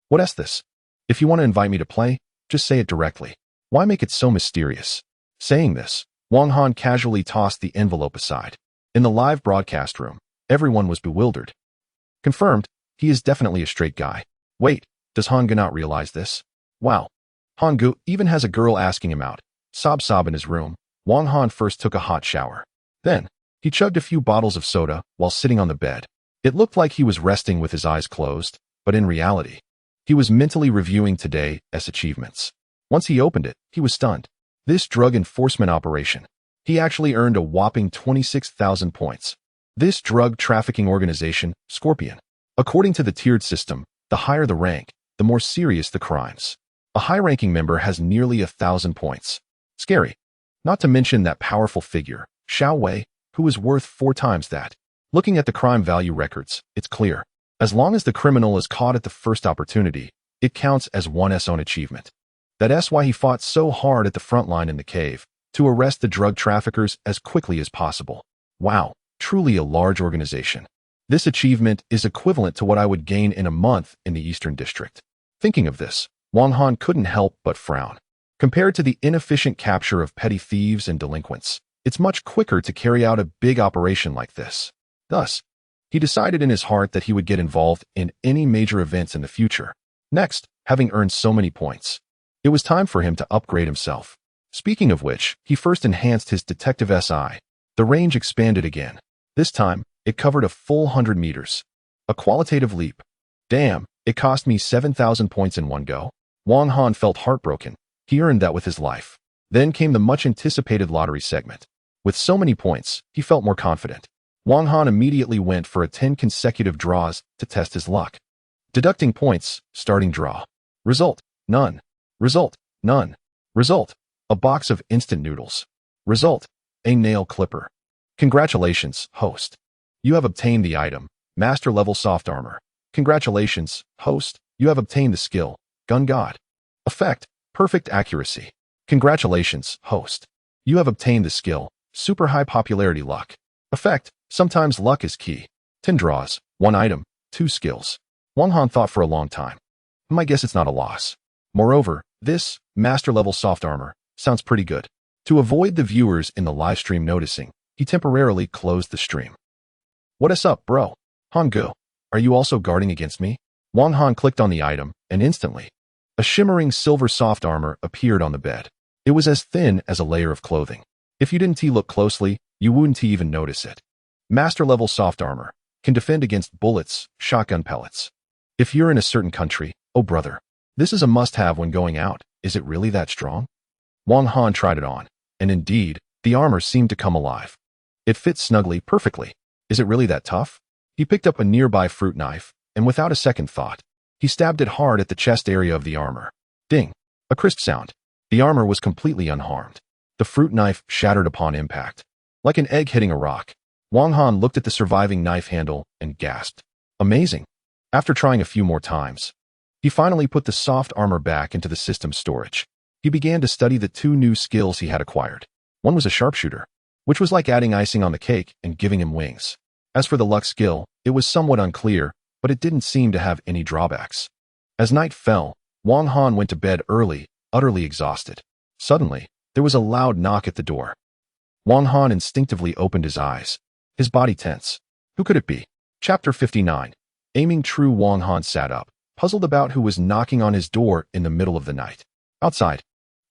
What is this? If you want to invite me to play, just say it directly. Why make it so mysterious? Saying this, Wang Han casually tossed the envelope aside. In the live broadcast room, everyone was bewildered. Confirmed, he is definitely a straight guy. Wait, does Hanga not realize this? Wow. Hanga even has a girl asking him out. Sob in his room. Wang Han first took a hot shower. Then, he chugged a few bottles of soda while sitting on the bed. It looked like he was resting with his eyes closed, but in reality, he was mentally reviewing today's achievements. Once he opened it, he was stunned. This drug enforcement operation. He actually earned a whopping 26,000 points. This drug trafficking organization, Scorpion. According to the tiered system, the higher the rank, the more serious the crimes. A high-ranking member has nearly 1,000 points. Scary. Not to mention that powerful figure, Xiao Wei, who is worth 4 times that. Looking at the crime value records, it's clear. As long as the criminal is caught at the first opportunity, it counts as one's own achievement. That's why he fought so hard at the front line in the cave, to arrest the drug traffickers as quickly as possible. Wow, truly a large organization. This achievement is equivalent to what I would gain in a month in the Eastern District. Thinking of this, Wang Han couldn't help but frown. Compared to the inefficient capture of petty thieves and delinquents, it's much quicker to carry out a big operation like this. Thus, he decided in his heart that he would get involved in any major events in the future. Next, having earned so many points, it was time for him to upgrade himself. Speaking of which, he first enhanced his detective SI. The range expanded again. This time, it covered a full 100 meters. A qualitative leap. Damn, it cost me 7,000 points in one go. Wang Han felt heartbroken. He earned that with his life. Then came the much-anticipated lottery segment. With so many points, he felt more confident. Wang Han immediately went for 10 consecutive draws to test his luck. Deducting points, starting draw. Result, none. Result, none. Result, a box of instant noodles. Result, a nail clipper. Congratulations, host. You have obtained the item, Master Level Soft Armor. Congratulations, host. You have obtained the skill, Gun God. Effect, Perfect Accuracy. Congratulations, host. You have obtained the skill, Super High Popularity Luck. Effect, Sometimes luck is key. 10 draws, 1 item, 2 skills. Wang Han thought for a long time. I guess it's not a loss. Moreover, this, Master Level Soft Armor, sounds pretty good. To avoid the viewers in the live stream noticing, he temporarily closed the stream. What's up, bro? Han Go, are you also guarding against me? Wang Han clicked on the item, and instantly, a shimmering silver soft armor appeared on the bed. It was as thin as a layer of clothing. If you didn't look closely, you wouldn't even notice it. Master Level Soft Armor can defend against bullets, shotgun pellets. If you're in a certain country, oh brother, this is a must-have when going out. Is it really that strong? Wang Han tried it on, and indeed, the armor seemed to come alive. It fits snugly, perfectly. Is it really that tough? He picked up a nearby fruit knife, and without a second thought, he stabbed it hard at the chest area of the armor. Ding! A crisp sound. The armor was completely unharmed. The fruit knife shattered upon impact. Like an egg hitting a rock, Wang Han looked at the surviving knife handle and gasped. Amazing! After trying a few more times, he finally put the soft armor back into the system storage. He began to study the 2 new skills he had acquired. One was a sharpshooter, which was like adding icing on the cake and giving him wings. As for the luck skill, it was somewhat unclear, but it didn't seem to have any drawbacks. As night fell, Wang Han went to bed early, utterly exhausted. Suddenly, there was a loud knock at the door. Wang Han instinctively opened his eyes, his body tense. Who could it be? Chapter 59. Aiming true. Wang Han sat up, puzzled about who was knocking on his door in the middle of the night. Outside,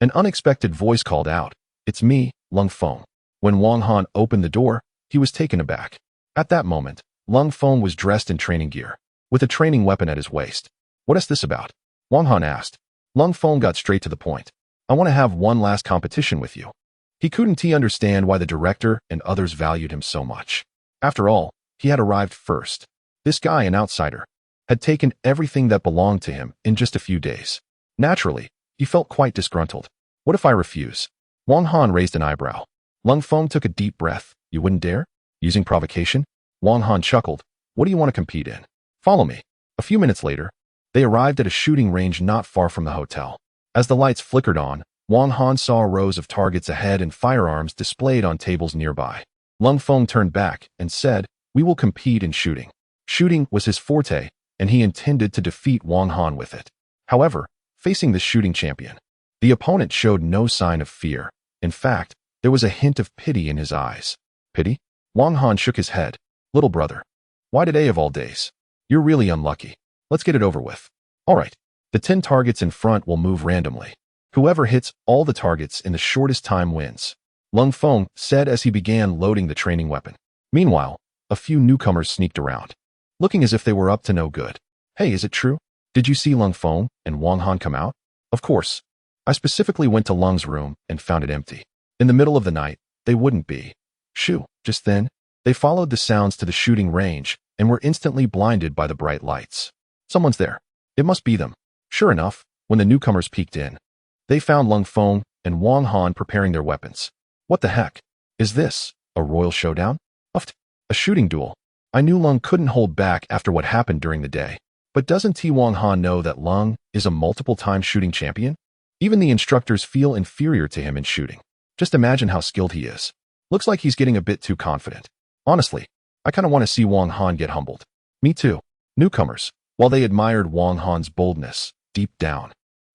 an unexpected voice called out, "It's me, Lung Feng." When Wang Han opened the door, he was taken aback. At that moment, Lung Feng was dressed in training gear, with a training weapon at his waist. "What is this about?" Wang Han asked. Lung Feng got straight to the point. "I want to have one last competition with you." He couldn't understand why the director and others valued him so much. After all, he had arrived first. This guy, an outsider, had taken everything that belonged to him in just a few days. Naturally, he felt quite disgruntled. What if I refuse? Wang Han raised an eyebrow. Lung Feng took a deep breath. You wouldn't dare? Using provocation? Wang Han chuckled. What do you want to compete in? Follow me. A few minutes later, they arrived at a shooting range not far from the hotel. As the lights flickered on, Wang Han saw rows of targets ahead and firearms displayed on tables nearby. Lung Feng turned back and said, "We will compete in shooting." Shooting was his forte, and he intended to defeat Wang Han with it. However, facing the shooting champion, the opponent showed no sign of fear. In fact, there was a hint of pity in his eyes. Pity? Wang Han shook his head. Little brother, why today of all days? You're really unlucky. Let's get it over with. All right, the 10 targets in front will move randomly. Whoever hits all the targets in the shortest time wins, Lung Feng said as he began loading the training weapon. Meanwhile, a few newcomers sneaked around, looking as if they were up to no good. Hey, is it true? Did you see Lung Feng and Wang Han come out? Of course. I specifically went to Lung's room and found it empty. In the middle of the night, they wouldn't be. Shoo, just then, they followed the sounds to the shooting range and were instantly blinded by the bright lights. Someone's there. It must be them. Sure enough, when the newcomers peeked in, they found Lung Feng and Wang Han preparing their weapons. What the heck? Is this A royal showdown? Uft. A shooting duel. I knew Lung couldn't hold back after what happened during the day. But doesn't T. Wong Han know that Lung is a multiple-time shooting champion? Even the instructors feel inferior to him in shooting. Just imagine how skilled he is. Looks like he's getting a bit too confident. Honestly, I kind of want to see Wong Han get humbled. Me too. Newcomers, while they admired Wong Han's boldness, deep down,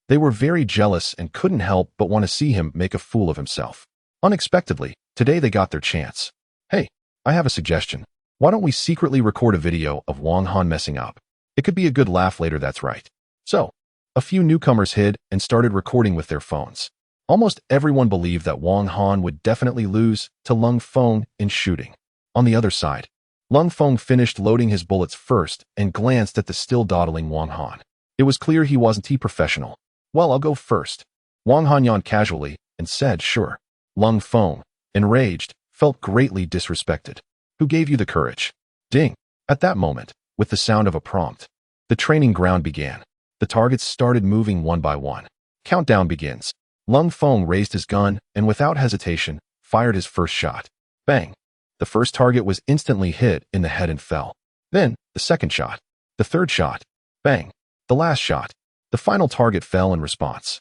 they were very jealous and couldn't help but want to see him make a fool of himself. Unexpectedly, today they got their chance. Hey, I have a suggestion. Why don't we secretly record a video of Wong Han messing up? It could be a good laugh later, that's right. So, a few newcomers hid and started recording with their phones. Almost everyone believed that Wong Han would definitely lose to Lung Feng in shooting. On the other side, Lung Feng finished loading his bullets first and glanced at the still dawdling Wong Han. It was clear he wasn't professional. Well, I'll go first. Wong Han yawned casually and said, sure. Lung Feng, enraged, felt greatly disrespected. Who gave you the courage? Ding. At that moment, with the sound of a prompt, the training ground began. The targets started moving one by one. Countdown begins. Lung Feng raised his gun and without hesitation, fired his first shot. Bang. The first target was instantly hit in the head and fell. Then, the second shot. The third shot. Bang. The last shot. The final target fell in response.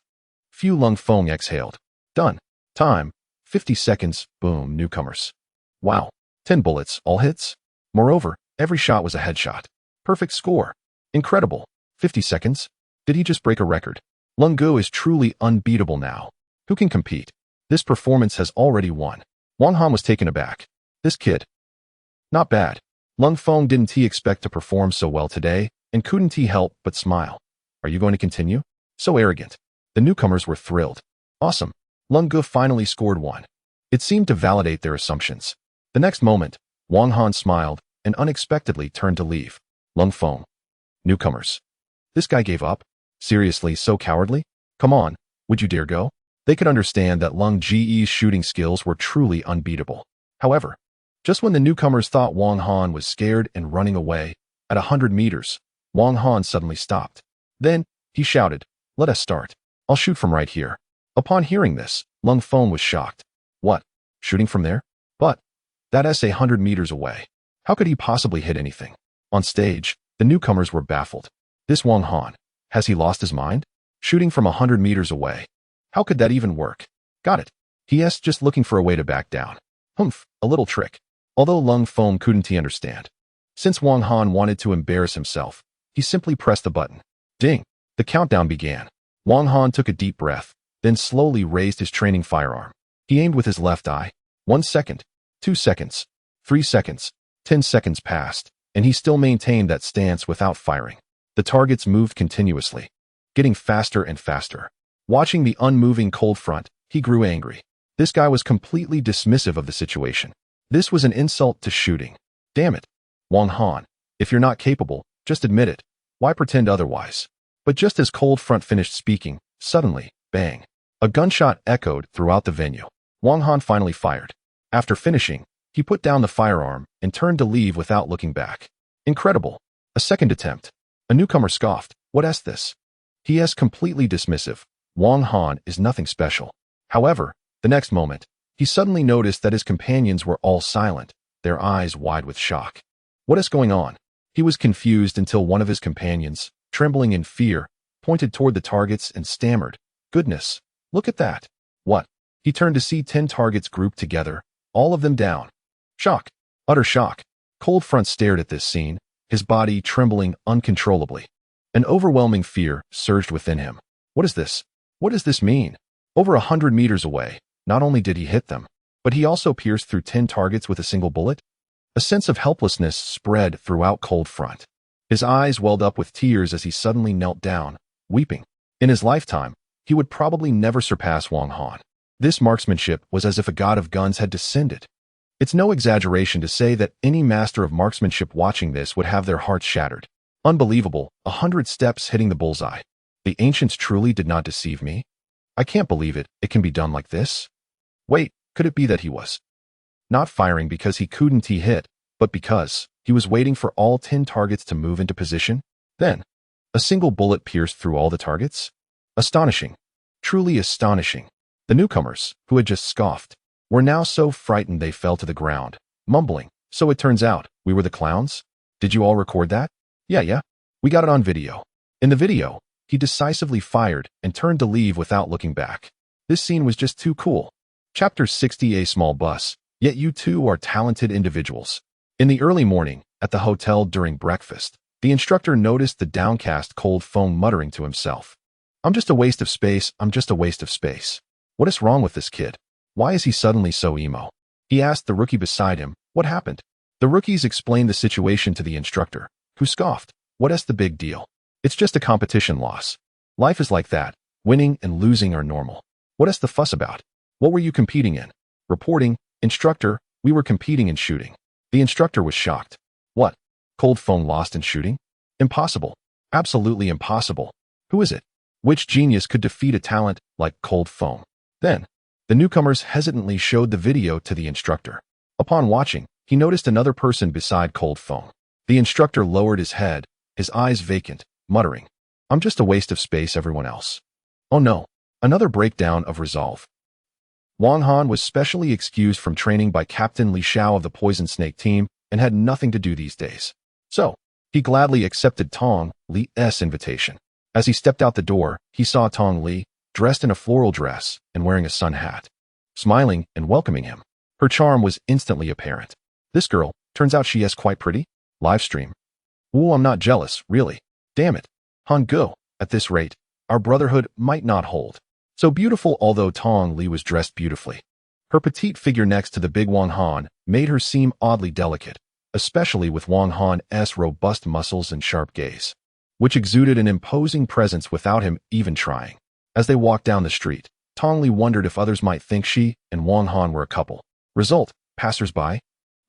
Few Lung Feng exhaled. Done. Time. 50 seconds. Boom, newcomers. Wow. 10 bullets, all hits? Moreover, every shot was a headshot. Perfect score. Incredible. 50 seconds? Did he just break a record? Lung Gu is truly unbeatable now. Who can compete? This performance has already won. Wong Han was taken aback. This kid. Not bad. Lung Feng didn't expect to perform so well today, and couldn't help but smile. Are you going to continue? So arrogant. The newcomers were thrilled. Awesome. Lung Gu finally scored one. It seemed to validate their assumptions. The next moment, Wong Han smiled and unexpectedly turned to leave. Lung Feng. Newcomers. This guy gave up? Seriously, so cowardly? Come on, would you dare go? They could understand that Lung Ge's shooting skills were truly unbeatable. However, just when the newcomers thought Wong Han was scared and running away, at 100 meters, Wong Han suddenly stopped. Then, he shouted, let us start. I'll shoot from right here. Upon hearing this, Lung Feng was shocked. What? Shooting from there? But that's 100 meters away. How could he possibly hit anything? On stage, the newcomers were baffled. This Wong Han, has he lost his mind? Shooting from 100 meters away. How could that even work? Got it. He just looking for a way to back down. Humph, a little trick. Although Lung Feng couldn't understand. Since Wong Han wanted to embarrass himself, he simply pressed the button. Ding. The countdown began. Wong Han took a deep breath, then slowly raised his training firearm. He aimed with his left eye. 1 second, 2 seconds, 3 seconds, 10 seconds passed, and he still maintained that stance without firing. The targets moved continuously, getting faster and faster. Watching the unmoving cold front, he grew angry. This guy was completely dismissive of the situation. This was an insult to shooting. Damn it. Wong Han, if you're not capable, just admit it. Why pretend otherwise? But just as Cold Front finished speaking, suddenly, bang. A gunshot echoed throughout the venue. Wong Han finally fired. After finishing, he put down the firearm and turned to leave without looking back. Incredible. A second attempt. A newcomer scoffed. What is this? He is completely dismissive. Wong Han is nothing special. However, the next moment, he suddenly noticed that his companions were all silent, their eyes wide with shock. What is going on? He was confused until one of his companions, trembling in fear, pointed toward the targets and stammered, "Goodness, look at that." What? He turned to see 10 targets grouped together, all of them down. Shock. Utter shock. Cold Front stared at this scene, his body trembling uncontrollably. An overwhelming fear surged within him. What is this? What does this mean? Over 100 meters away, not only did he hit them, but he also pierced through 10 targets with a single bullet? A sense of helplessness spread throughout Cold Front. His eyes welled up with tears as he suddenly knelt down, weeping. In his lifetime, he would probably never surpass Wong Han. This marksmanship was as if a god of guns had descended. It's no exaggeration to say that any master of marksmanship watching this would have their hearts shattered. Unbelievable, 100 steps hitting the bullseye. The ancients truly did not deceive me. I can't believe it, it can be done like this. Wait, could it be that he was not firing because he couldn't hit, but because he was waiting for all 10 targets to move into position? Then, a single bullet pierced through all the targets? Astonishing. Truly astonishing. The newcomers, who had just scoffed, were now so frightened they fell to the ground, mumbling, "So it turns out, we were the clowns? Did you all record that?" Yeah. We got it on video." In the video, he decisively fired and turned to leave without looking back. This scene was just too cool. Chapter 60. A small bus. Yet you two are talented individuals. In the early morning, at the hotel during breakfast, the instructor noticed the downcast cold phone muttering to himself. "I'm just a waste of space, I'm just a waste of space. What is wrong with this kid? Why is he suddenly so emo?" He asked the rookie beside him, "What happened?" The rookies explained the situation to the instructor, who scoffed, "What's the big deal? It's just a competition loss. Life is like that. Winning and losing are normal. What's the fuss about? What were you competing in?" Reporting, "Instructor, we were competing in shooting." The instructor was shocked. "What? Cold phone lost in shooting? Impossible. Absolutely impossible. Who is it? Which genius could defeat a talent like cold phone?" Then, the newcomers hesitantly showed the video to the instructor. Upon watching, he noticed another person beside cold phone. The instructor lowered his head, his eyes vacant, muttering, "I'm just a waste of space, everyone else." Oh no, another breakdown of resolve. Wang Han was specially excused from training by Captain Li Xiao of the Poison Snake team and had nothing to do these days. So, he gladly accepted Tong Li's invitation. As he stepped out the door, he saw Tong Li, dressed in a floral dress and wearing a sun hat, smiling and welcoming him. Her charm was instantly apparent. "This girl, turns out she is quite pretty." Livestream. "Ooh, I'm not jealous, really. Damn it. Han Go, at this rate, our brotherhood might not hold." So beautiful. Although Tong Li was dressed beautifully, her petite figure next to the big Wang Han made her seem oddly delicate, especially with Wang Han's robust muscles and sharp gaze, which exuded an imposing presence without him even trying. As they walked down the street, Tong Li wondered if others might think she and Wang Han were a couple. Result, passers-by.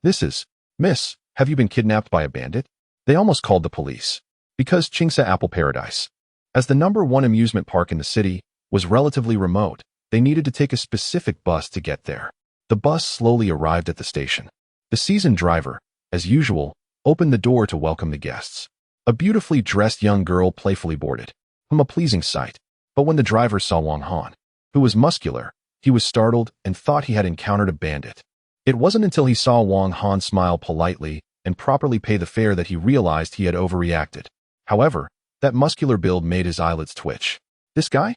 "This is, Miss, have you been kidnapped by a bandit?" They almost called the police. Because Chingsa Apple Paradise, as the #1 amusement park in the city, was relatively remote, they needed to take a specific bus to get there. The bus slowly arrived at the station. The seasoned driver, as usual, opened the door to welcome the guests. A beautifully dressed young girl playfully boarded. A pleasing sight. But when the driver saw Wang Han, who was muscular, he was startled and thought he had encountered a bandit. It wasn't until he saw Wang Han smile politely and properly pay the fare that he realized he had overreacted. However, that muscular build made his eyelids twitch. This guy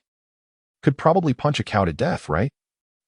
could probably punch a cow to death, right?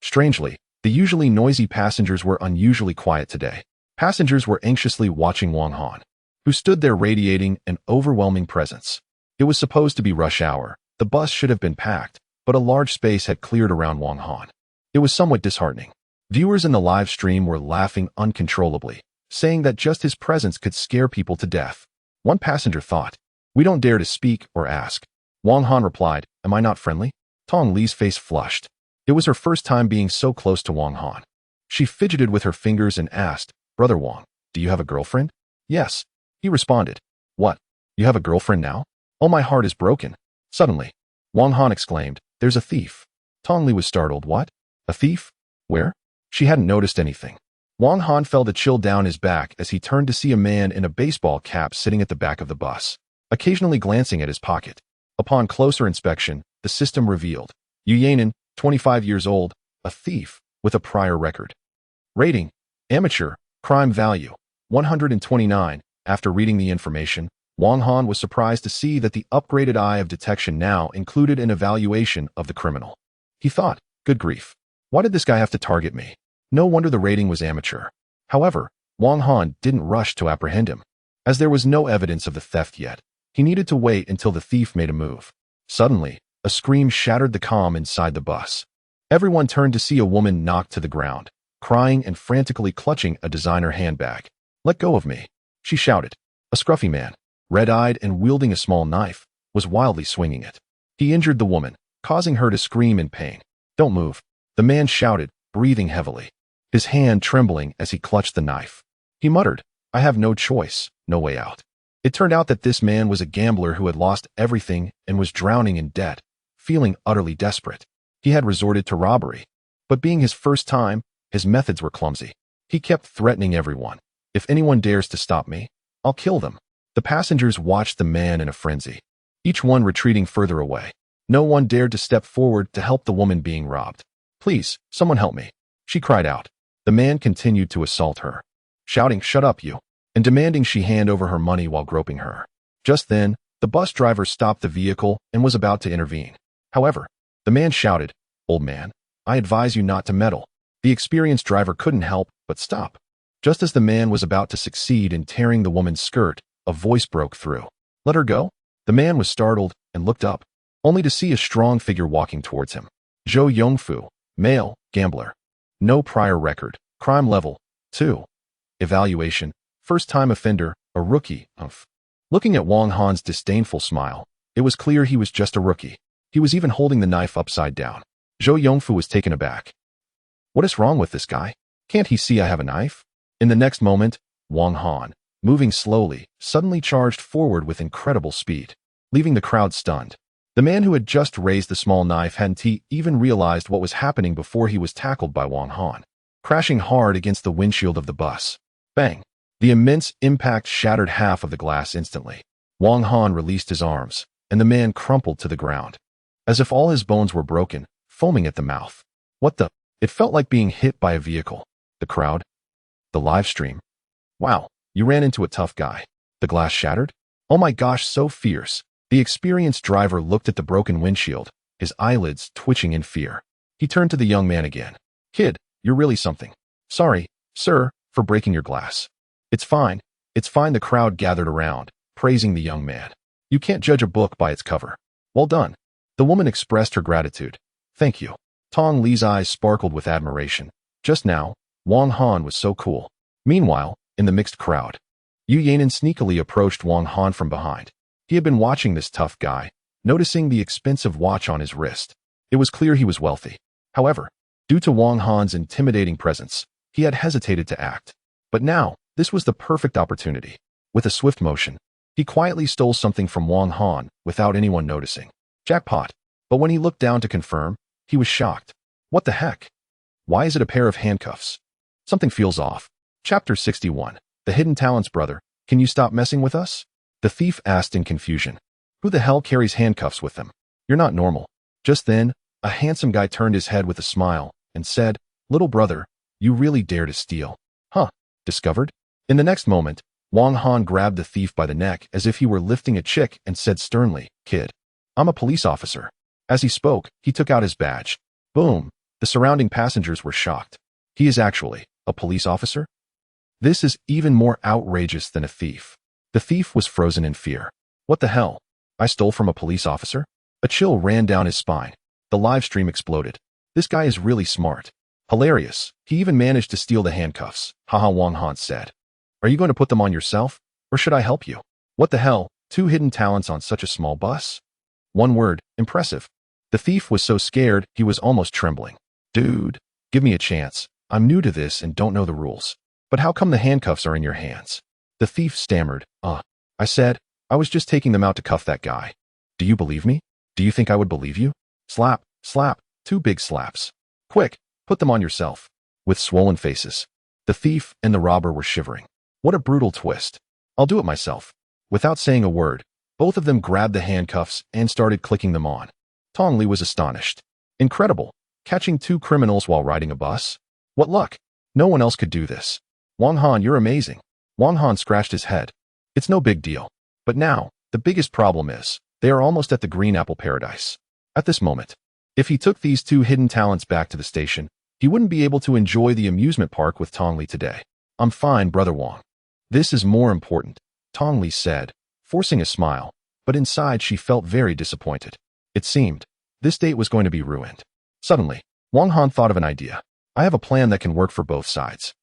Strangely, the usually noisy passengers were unusually quiet today. Passengers were anxiously watching Wang Han, who stood there radiating an overwhelming presence. It was supposed to be rush hour. The bus should have been packed, but a large space had cleared around Wang Han. It was somewhat disheartening. Viewers in the live stream were laughing uncontrollably, saying that just his presence could scare people to death. One passenger thought, "We don't dare to speak or ask." Wang Han replied, "Am I not friendly?" Tong Li's face flushed. It was her first time being so close to Wang Han. She fidgeted with her fingers and asked, "Brother Wang, do you have a girlfriend?" "Yes," he responded. "What? You have a girlfriend now? Oh, my heart is broken." Suddenly, Wang Han exclaimed, "There's a thief." Tong Li was startled. "What? A thief? Where?" She hadn't noticed anything. Wang Han felt a chill down his back as he turned to see a man in a baseball cap sitting at the back of the bus, occasionally glancing at his pocket. Upon closer inspection, the system revealed Yu Yanan, 25 years old, a thief with a prior record. Rating: Amateur, crime value, 129. After reading the information, Wang Han was surprised to see that the upgraded eye of detection now included an evaluation of the criminal. He thought, "Good grief. Why did this guy have to target me?" No wonder the rating was amateur. However, Wang Han didn't rush to apprehend him. As there was no evidence of the theft yet, he needed to wait until the thief made a move. Suddenly, a scream shattered the calm inside the bus. Everyone turned to see a woman knocked to the ground, crying and frantically clutching a designer handbag. "Let go of me," she shouted. A scruffy man, red-eyed and wielding a small knife, was wildly swinging it. He injured the woman, causing her to scream in pain. "Don't move," the man shouted, breathing heavily, his hand trembling as he clutched the knife. He muttered, "I have no choice, no way out." It turned out that this man was a gambler who had lost everything and was drowning in debt. Feeling utterly desperate, he had resorted to robbery. But being his first time, his methods were clumsy. He kept threatening everyone. "If anyone dares to stop me, I'll kill them." The passengers watched the man in a frenzy, each one retreating further away. No one dared to step forward to help the woman being robbed. "Please, someone help me," she cried out. The man continued to assault her, shouting, "Shut up, you," and demanding she hand over her money while groping her. Just then, the bus driver stopped the vehicle and was about to intervene. However, the man shouted, "Old man, I advise you not to meddle." The experienced driver couldn't help but stop. Just as the man was about to succeed in tearing the woman's skirt, a voice broke through. "Let her go?" The man was startled and looked up, only to see a strong figure walking towards him. Zhou Yongfu, male, gambler. No prior record, crime level 2. Evaluation, first-time offender, a rookie. Looking at Wang Han's disdainful smile, it was clear he was just a rookie. He was even holding the knife upside down. Zhou Yongfu was taken aback. What is wrong with this guy? Can't he see I have a knife? In the next moment, Wang Han, moving slowly, suddenly charged forward with incredible speed, leaving the crowd stunned. The man who had just raised the small knife hadn't even realized what was happening before he was tackled by Wang Han, crashing hard against the windshield of the bus. Bang! The immense impact shattered half of the glass instantly. Wang Han released his arms, and the man crumpled to the ground, as if all his bones were broken, foaming at the mouth. What the? It felt like being hit by a vehicle. The crowd? The live stream? Wow, you ran into a tough guy. The glass shattered? Oh my gosh, so fierce. The experienced driver looked at the broken windshield, his eyelids twitching in fear. He turned to the young man again. "Kid, you're really something. Sorry, sir, for breaking your glass." It's fine. It's fine." The crowd gathered around, praising the young man. "You can't judge a book by its cover. Well done." The woman expressed her gratitude. "Thank you." Tong Li's eyes sparkled with admiration. Just now, Wang Han was so cool. Meanwhile, in the mixed crowd, Yu Yanan sneakily approached Wang Han from behind. He had been watching this tough guy, noticing the expensive watch on his wrist. It was clear he was wealthy. However, due to Wang Han's intimidating presence, he had hesitated to act. But now, this was the perfect opportunity. With a swift motion, he quietly stole something from Wang Han without anyone noticing. Jackpot. But when he looked down to confirm, he was shocked. What the heck? Why is it a pair of handcuffs? Something feels off. Chapter 61. The Hidden Talents Brother. Can you stop messing with us? The thief asked in confusion. Who the hell carries handcuffs with them? You're not normal. Just then, a handsome guy turned his head with a smile and said, "Little brother, you really dare to steal. Huh? Discovered?" In the next moment, Wang Han grabbed the thief by the neck as if he were lifting a chick and said sternly, "Kid, I'm a police officer." As he spoke, he took out his badge. Boom! The surrounding passengers were shocked. He is actually a police officer? This is even more outrageous than a thief. The thief was frozen in fear. What the hell? I stole from a police officer? A chill ran down his spine. The live stream exploded. This guy is really smart. Hilarious. He even managed to steal the handcuffs. Haha, Wang Han said. Are you going to put them on yourself? Or should I help you? What the hell? 2 hidden talents on such a small bus? One word, impressive. The thief was so scared, he was almost trembling. Dude, give me a chance. I'm new to this and don't know the rules. But how come the handcuffs are in your hands? The thief stammered. I said, I was just taking them out to cuff that guy. Do you believe me? Do you think I would believe you? Slap, slap, 2 big slaps. Quick, put them on yourself. With swollen faces, the thief and the robber were shivering. What a brutal twist. I'll do it myself. Without saying a word, both of them grabbed the handcuffs and started clicking them on. Tong Li was astonished. Incredible. Catching 2 criminals while riding a bus? What luck. No one else could do this. Wang Han, you're amazing. Wang Han scratched his head. It's no big deal. But now, the biggest problem is, they are almost at the Green Apple Paradise. At this moment, if he took these 2 hidden talents back to the station, he wouldn't be able to enjoy the amusement park with Tong Li today. I'm fine, Brother Wang. This is more important, Tong Li said, forcing a smile, but inside she felt very disappointed. It seemed, this date was going to be ruined. Suddenly, Wang Han thought of an idea. I have a plan that can work for both sides.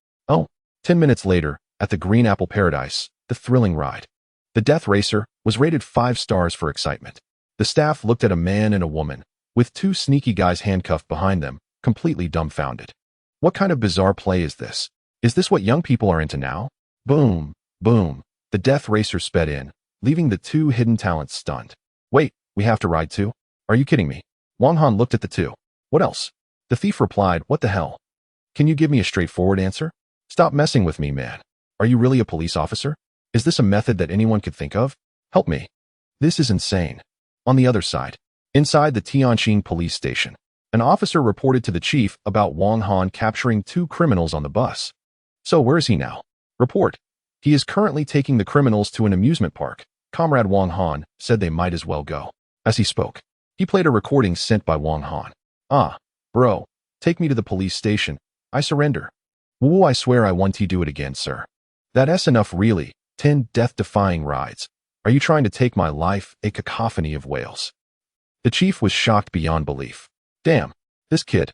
10 minutes later, at the Green Apple Paradise, the thrilling ride. The Death Racer was rated 5 stars for excitement. The staff looked at a man and a woman, with 2 sneaky guys handcuffed behind them, completely dumbfounded. What kind of bizarre play is this? Is this what young people are into now? Boom, boom. The Death Racer sped in, leaving the 2 hidden talents stunned. Wait, we have to ride too? Are you kidding me? Wang Han looked at the 2. What else? The thief replied, what the hell? Can you give me a straightforward answer? Stop messing with me, man. Are you really a police officer? Is this a method that anyone could think of? Help me. This is insane. On the other side, inside the Tianjin police station, An officer reported to the chief about Wang Han capturing 2 criminals on the bus. So where is he now? Report. He is currently taking the criminals to an amusement park. Comrade Wang Han said they might as well go. As he spoke, he played a recording sent by Wang Han. Ah, bro, take me to the police station. I surrender. Woo, I swear I won't do it again, sir. That's enough really. 10 death-defying rides. Are you trying to take my life? A cacophony of wails. The chief was shocked beyond belief. Damn, this kid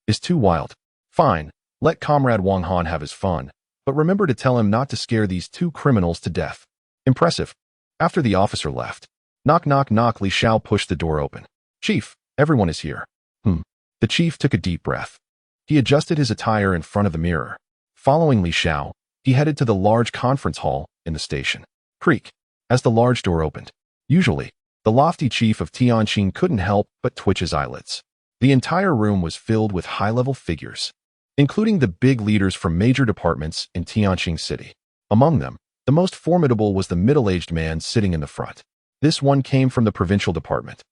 is too wild. Fine, let Comrade Wang Han have his fun, but remember to tell him not to scare these 2 criminals to death. Impressive. After the officer left, knock knock knock, Li Xiao pushed the door open. Chief, everyone is here. The chief took a deep breath. He adjusted his attire in front of the mirror. Following Li Xiao, he headed to the large conference hall in the station. Creak. As the large door opened. Usually, the lofty chief of Tianqing couldn't help but twitch his eyelids. The entire room was filled with high-level figures, including the big leaders from major departments in Tianqing City. Among them, the most formidable was the middle-aged man sitting in the front. This one came from the provincial department.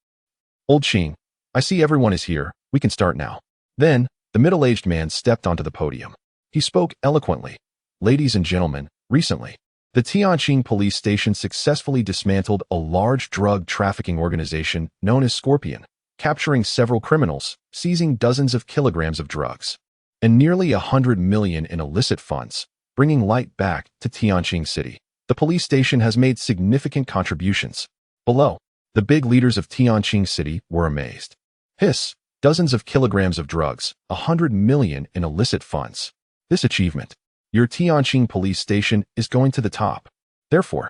Old Qing, I see everyone is here. We can start now. Then, the middle-aged man stepped onto the podium. He spoke eloquently. Ladies and gentlemen, recently, the Tianqing police station successfully dismantled a large drug trafficking organization known as Scorpion, capturing several criminals, seizing dozens of kilograms of drugs, and nearly 100 million in illicit funds, bringing light back to Tianqing City. The police station has made significant contributions. Below, the big leaders of Tianqing City were amazed. Hiss, dozens of kilograms of drugs, 100 million in illicit funds. This achievement, your Tianqing police station is going to the top. Therefore,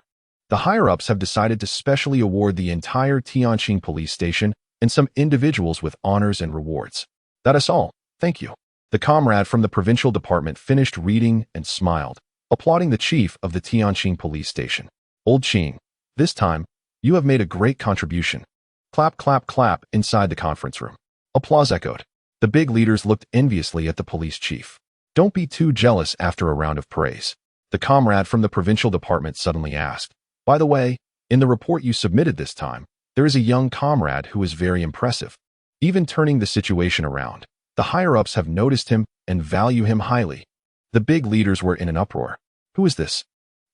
the higher-ups have decided to specially award the entire Tianqing police station and some individuals with honors and rewards. That is all. Thank you. The comrade from the provincial department finished reading and smiled, applauding the chief of the Tianqing police station. Old Qing, this time, you have made a great contribution. Clap, clap, clap inside the conference room. Applause echoed. The big leaders looked enviously at the police chief. Don't be too jealous after a round of praise. The comrade from the provincial department suddenly asked. By the way, in the report you submitted this time, there is a young comrade who is very impressive. Even turning the situation around, the higher-ups have noticed him and value him highly. The big leaders were in an uproar. Who is this?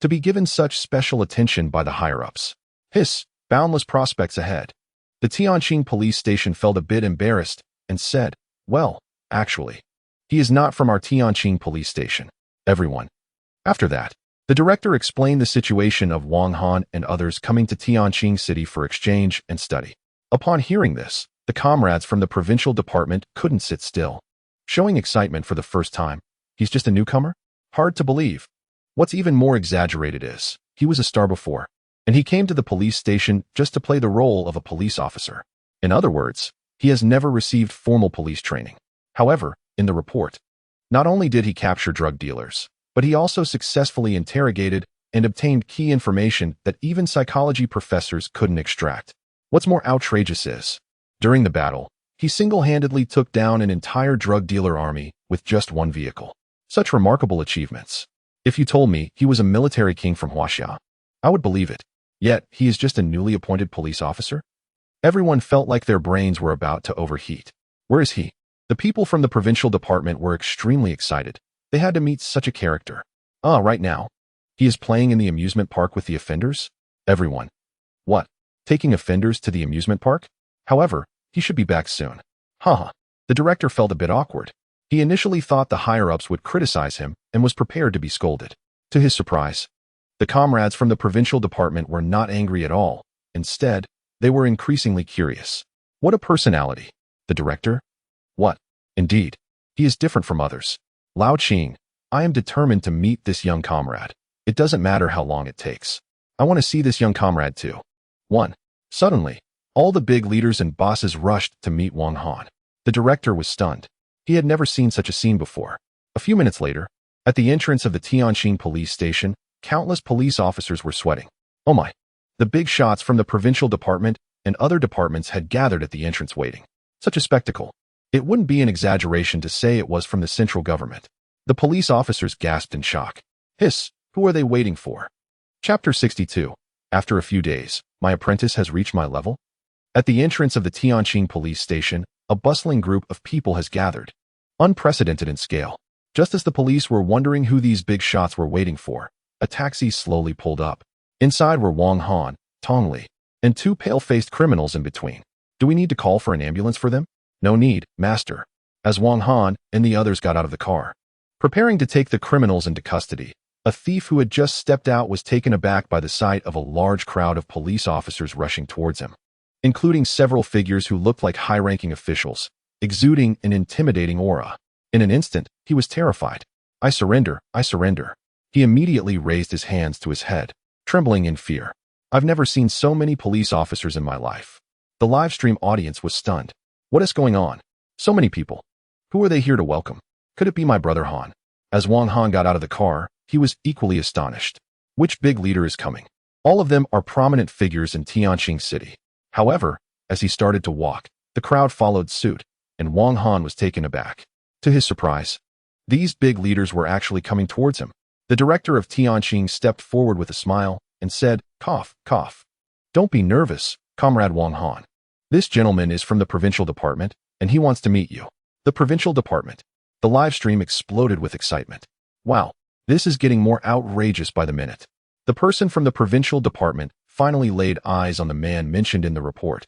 To be given such special attention by the higher-ups. Hiss, boundless prospects ahead. The Tianqing police station felt a bit embarrassed and said, well, actually, he is not from our Tianqing police station. Everyone. After that, the director explained the situation of Wang Han and others coming to Tianqing City for exchange and study. Upon hearing this, the comrades from the provincial department couldn't sit still. Showing excitement for the first time. He's just a newcomer? Hard to believe. What's even more exaggerated is, he was a star before, and he came to the police station just to play the role of a police officer. In other words, he has never received formal police training. However, in the report, not only did he capture drug dealers, but he also successfully interrogated and obtained key information that even psychology professors couldn't extract. What's more outrageous is, during the battle, he single-handedly took down an entire drug dealer army with just one vehicle. Such remarkable achievements. If you told me he was a military king from Huaxia, I would believe it. Yet, he is just a newly appointed police officer? Everyone felt like their brains were about to overheat. Where is he? The people from the provincial department were extremely excited. They had to meet such a character. Right now. He is playing in the amusement park with the offenders? Everyone. What? Taking offenders to the amusement park? However, he should be back soon. Haha. The director felt a bit awkward. He initially thought the higher-ups would criticize him and was prepared to be scolded. To his surprise, the comrades from the provincial department were not angry at all. Instead, they were increasingly curious. What a personality. The director? What? Indeed. He is different from others. Lao Qing, I am determined to meet this young comrade. It doesn't matter how long it takes. I want to see this young comrade too. 1. Suddenly, all the big leaders and bosses rushed to meet Wang Han. The director was stunned. He had never seen such a scene before. A few minutes later, at the entrance of the Tianqing police station, countless police officers were sweating. Oh my. The big shots from the provincial department and other departments had gathered at the entrance waiting. Such a spectacle. It wouldn't be an exaggeration to say it was from the central government. The police officers gasped in shock. Hiss, who are they waiting for? Chapter 62. After a few days, my apprentice has reached my level? At the entrance of the Tianqing police station, a bustling group of people has gathered. Unprecedented in scale. Just as the police were wondering who these big shots were waiting for, a taxi slowly pulled up. Inside were Wang Han, Tong Li, and two pale-faced criminals in between. Do we need to call for an ambulance for them? No need, master. As Wang Han and the others got out of the car, preparing to take the criminals into custody, a thief who had just stepped out was taken aback by the sight of a large crowd of police officers rushing towards him, including several figures who looked like high-ranking officials, exuding an intimidating aura. In an instant, he was terrified. I surrender, I surrender. He immediately raised his hands to his head, trembling in fear. I've never seen so many police officers in my life. The live stream audience was stunned. What is going on? So many people. Who are they here to welcome? Could it be my brother Han? As Wang Han got out of the car, he was equally astonished. Which big leader is coming? All of them are prominent figures in Tianjin City. However, as he started to walk, the crowd followed suit, and Wang Han was taken aback. To his surprise, these big leaders were actually coming towards him. The director of Tianjin stepped forward with a smile and said, "Cough, cough. Don't be nervous, Comrade Wang Han. This gentleman is from the provincial department, and he wants to meet you." The provincial department. The live stream exploded with excitement. Wow, this is getting more outrageous by the minute. The person from the provincial department finally laid eyes on the man mentioned in the report.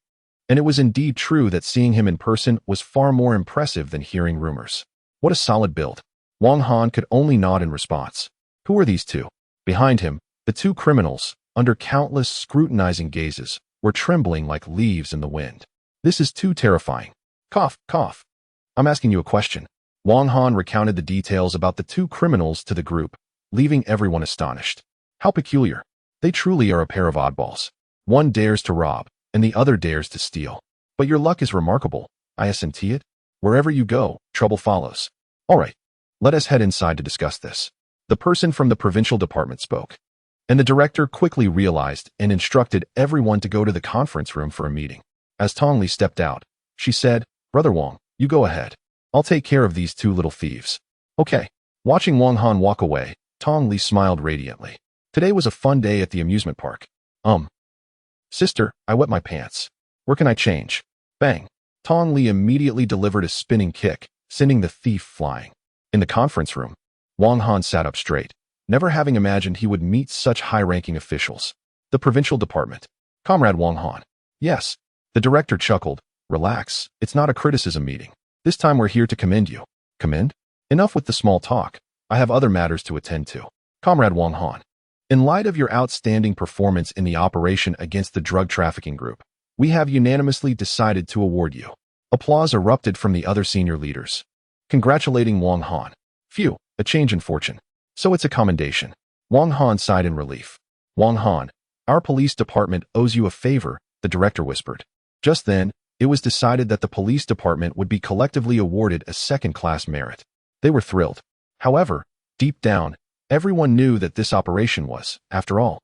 And it was indeed true that seeing him in person was far more impressive than hearing rumors. What a solid build. Wang Han could only nod in response. Who are these two? Behind him, the two criminals, under countless scrutinizing gazes, were trembling like leaves in the wind. This is too terrifying. Cough, cough. I'm asking you a question. Wang Han recounted the details about the two criminals to the group, leaving everyone astonished. How peculiar. They truly are a pair of oddballs. One dares to rob, and the other dares to steal. But your luck is remarkable. I assent it. Wherever you go, trouble follows. All right, let us head inside to discuss this. The person from the provincial department spoke, and the director quickly realized and instructed everyone to go to the conference room for a meeting. As Tong Li stepped out, she said, "Brother Wang, you go ahead. I'll take care of these two little thieves." Okay. Watching Wang Han walk away, Tong Li smiled radiantly. Today was a fun day at the amusement park. Sister, I wet my pants. Where can I change? Bang. Tong Li immediately delivered a spinning kick, sending the thief flying. In the conference room, Wang Han sat up straight, never having imagined he would meet such high-ranking officials. The provincial department. Comrade Wang Han. Yes. The director chuckled. Relax, it's not a criticism meeting. This time we're here to commend you. Commend? Enough with the small talk. I have other matters to attend to. Comrade Wang Han. In light of your outstanding performance in the operation against the drug trafficking group, we have unanimously decided to award you. Applause erupted from the other senior leaders, congratulating Wang Han. Phew, a change in fortune. So it's a commendation. Wang Han sighed in relief. Wang Han, our police department owes you a favor, the director whispered. Just then, it was decided that the police department would be collectively awarded a second-class merit. They were thrilled. However, deep down, everyone knew that this operation was, after all,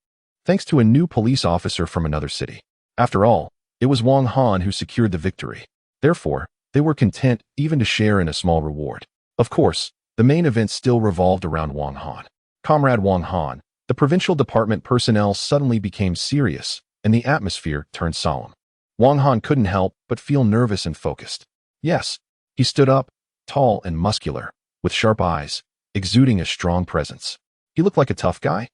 thanks to a new police officer from another city. After all, it was Wang Han who secured the victory. Therefore, they were content even to share in a small reward. Of course, the main event still revolved around Wang Han. Comrade Wang Han, the provincial department personnel suddenly became serious, and the atmosphere turned solemn. Wang Han couldn't help but feel nervous and focused. Yes, he stood up, tall and muscular, with sharp eyes, exuding a strong presence. He looked like a tough guy?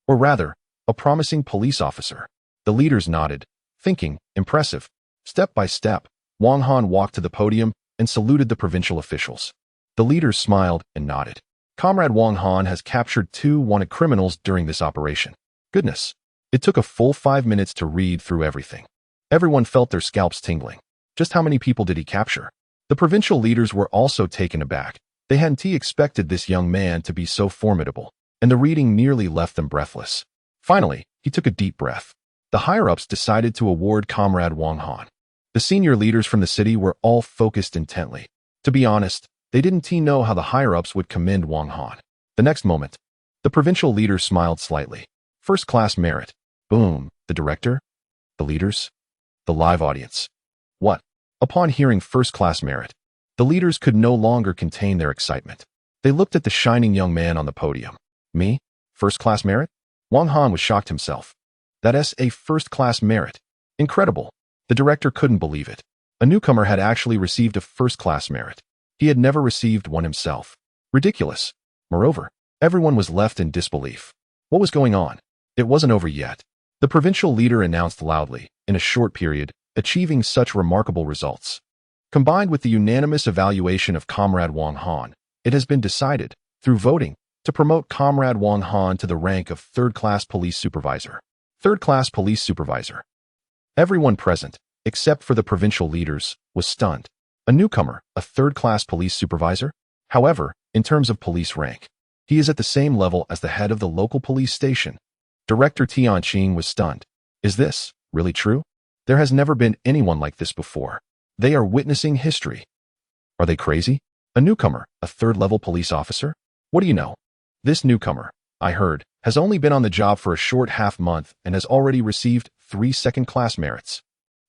Or rather, a promising police officer. The leaders nodded, thinking, impressive. Step by step, Wang Han walked to the podium and saluted the provincial officials. The leaders smiled and nodded. Comrade Wang Han has captured two wanted criminals during this operation. Goodness, it took a full 5 minutes to read through everything. Everyone felt their scalps tingling. Just how many people did he capture? The provincial leaders were also taken aback. They hadn't expected this young man to be so formidable, and the reading nearly left them breathless. Finally, he took a deep breath. The higher-ups decided to award Comrade Wang Han. The senior leaders from the city were all focused intently. To be honest, they didn't know how the higher-ups would commend Wang Han. The next moment, the provincial leader smiled slightly. First-class merit. Boom. The director? The leaders? The live audience. What? Upon hearing first-class merit, the leaders could no longer contain their excitement. They looked at the shining young man on the podium. Me? First-class merit? Wang Han was shocked himself. That's a first-class merit. Incredible. The director couldn't believe it. A newcomer had actually received a first-class merit. He had never received one himself. Ridiculous. Moreover, everyone was left in disbelief. What was going on? It wasn't over yet. The provincial leader announced loudly, in a short period, achieving such remarkable results. Combined with the unanimous evaluation of Comrade Wang Han, it has been decided, through voting, to promote Comrade Wang Han to the rank of third-class police supervisor. Third-class police supervisor. Everyone present, except for the provincial leaders, was stunned. A newcomer, a third-class police supervisor? However, in terms of police rank, he is at the same level as the head of the local police station. Director Tianqing was stunned. Is this really true? There has never been anyone like this before. They are witnessing history. Are they crazy? A newcomer, a third-level police officer? What do you know? This newcomer, I heard, has only been on the job for a short half-month and has already received 3 second-class merits.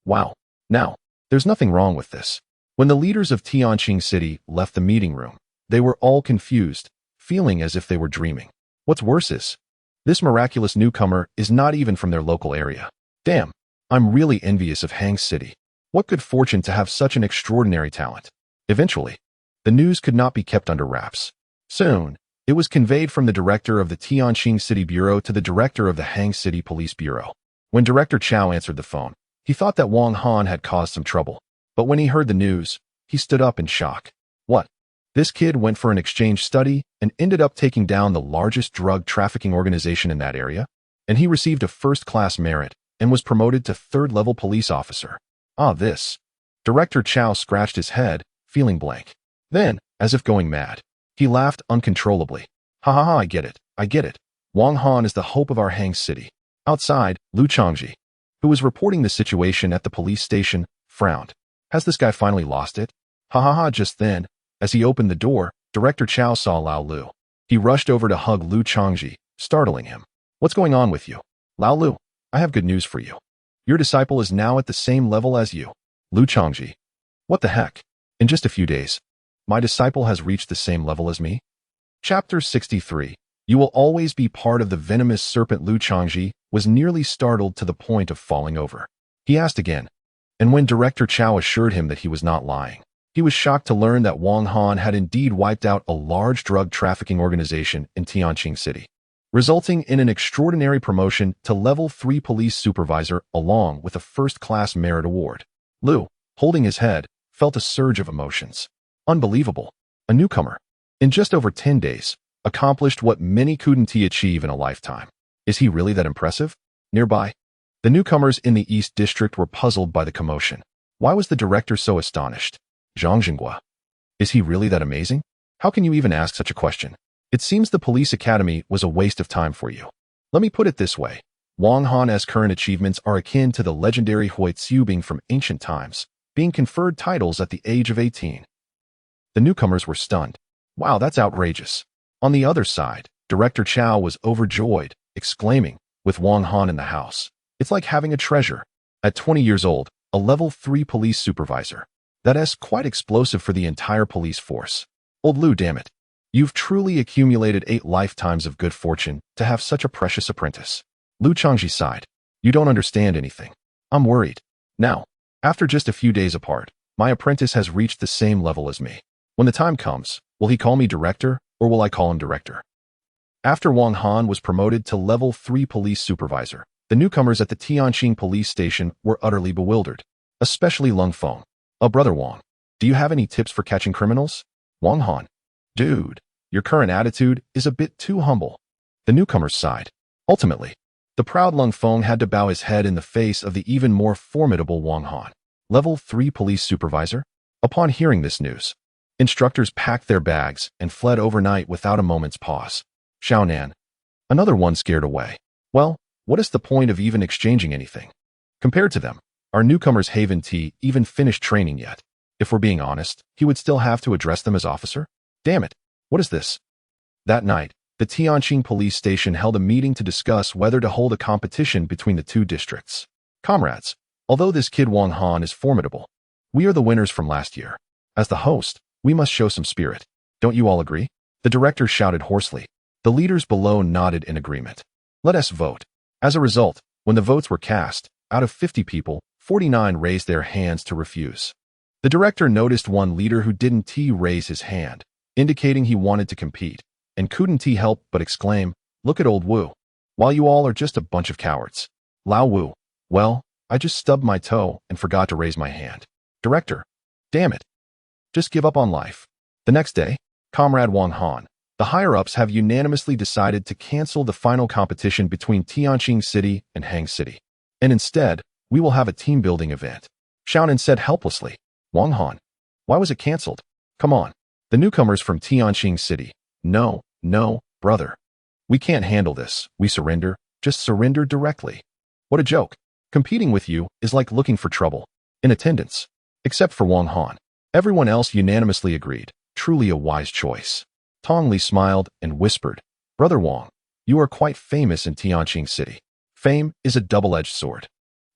Wow. Now, there's nothing wrong with this. When the leaders of Tianqing City left the meeting room, they were all confused, feeling as if they were dreaming. What's worse is, this miraculous newcomer is not even from their local area. Damn, I'm really envious of Hang City. What good fortune to have such an extraordinary talent. Eventually, the news could not be kept under wraps. Soon, it was conveyed from the director of the Tianqing City Bureau to the director of the Hang City Police Bureau. When Director Chow answered the phone, he thought that Wang Han had caused some trouble. But when he heard the news, he stood up in shock. What? This kid went for an exchange study and ended up taking down the largest drug trafficking organization in that area? And he received a first-class merit and was promoted to third-level police officer. Ah, this. Director Chow scratched his head, feeling blank. Then, as if going mad, he laughed uncontrollably. Ha ha ha, I get it. Wang Han is the hope of our Hang City. Outside, Lu Changji, who was reporting the situation at the police station, frowned. Has this guy finally lost it? Ha ha ha. Just then, as he opened the door, Director Chow saw Lao Lu. He rushed over to hug Lu Changji, startling him. What's going on with you? Lao Lu, I have good news for you. Your disciple is now at the same level as you. Lu Changji. What the heck? In just a few days, my disciple has reached the same level as me? Chapter 63. You will always be part of the venomous serpent. Lu Changji was nearly startled to the point of falling over. He asked again, and when Director Chow assured him that he was not lying, he was shocked to learn that Wang Han had indeed wiped out a large drug trafficking organization in Tianqing City, resulting in an extraordinary promotion to level 3 police supervisor along with a first-class merit award. Lu, holding his head, felt a surge of emotions. Unbelievable. A newcomer, in just over 10 days, accomplished what many couldn't achieve in a lifetime. Is he really that impressive? Nearby, the newcomers in the East District were puzzled by the commotion. Why was the director so astonished? Zhang Jinghua. Is he really that amazing? How can you even ask such a question? It seems the police academy was a waste of time for you. Let me put it this way. Wang Han's current achievements are akin to the legendary Hui Xiubing from ancient times, being conferred titles at the age of 18. The newcomers were stunned. Wow, that's outrageous. On the other side, Director Chow was overjoyed, exclaiming, with Wang Han in the house, it's like having a treasure. At 20 years old, a level 3 police supervisor. That's quite explosive for the entire police force. Old Lu, damn it. You've truly accumulated 8 lifetimes of good fortune to have such a precious apprentice. Lu Changji sighed. You don't understand anything. I'm worried. Now, after just a few days apart, my apprentice has reached the same level as me. When the time comes, will he call me director, or will I call him director? After Wang Han was promoted to level 3 police supervisor, the newcomers at the Tianqing police station were utterly bewildered, especially Lung Feng. Brother Wang, do you have any tips for catching criminals? Wang Han. Dude, your current attitude is a bit too humble. The newcomers sighed. Ultimately, the proud Lung Feng had to bow his head in the face of the even more formidable Wang Han, level 3 police supervisor. Upon hearing this news, instructors packed their bags and fled overnight without a moment's pause. Xiaonan. Another one scared away. Well, what is the point of even exchanging anything? Compared to them, our newcomers Haven T even finished training yet. If we're being honest, he would still have to address them as officer? Damn it, what is this? That night, the Tianqing police station held a meeting to discuss whether to hold a competition between the 2 districts. Comrades, although this kid Wang Han is formidable, we are the winners from last year. As the host, we must show some spirit. Don't you all agree? The director shouted hoarsely. The leaders below nodded in agreement. Let us vote. As a result, when the votes were cast, out of 50 people, 49 raised their hands to refuse. The director noticed one leader who didn't raise his hand, indicating he wanted to compete, and couldn't help but exclaim, "Look at old Wu. While you all are just a bunch of cowards." Lao Wu, "Well, I just stubbed my toe and forgot to raise my hand." Director, "Damn it. Just give up on life." The next day, Comrade Wang Han, the higher-ups have unanimously decided to cancel the final competition between Tianjin City and Hang City. And instead, we will have a team-building event. Xiaonan said helplessly. Wang Han, "Why was it canceled? Come on. The newcomers from Tianjin City. No, brother. We can't handle this. We surrender. Just surrender directly." What a joke. Competing with you is like looking for trouble. In attendance. Except for Wang Han. Everyone else unanimously agreed. Truly a wise choice. Tong Li smiled and whispered, "Brother Wang, you are quite famous in Tianjin City. Fame is a double-edged sword.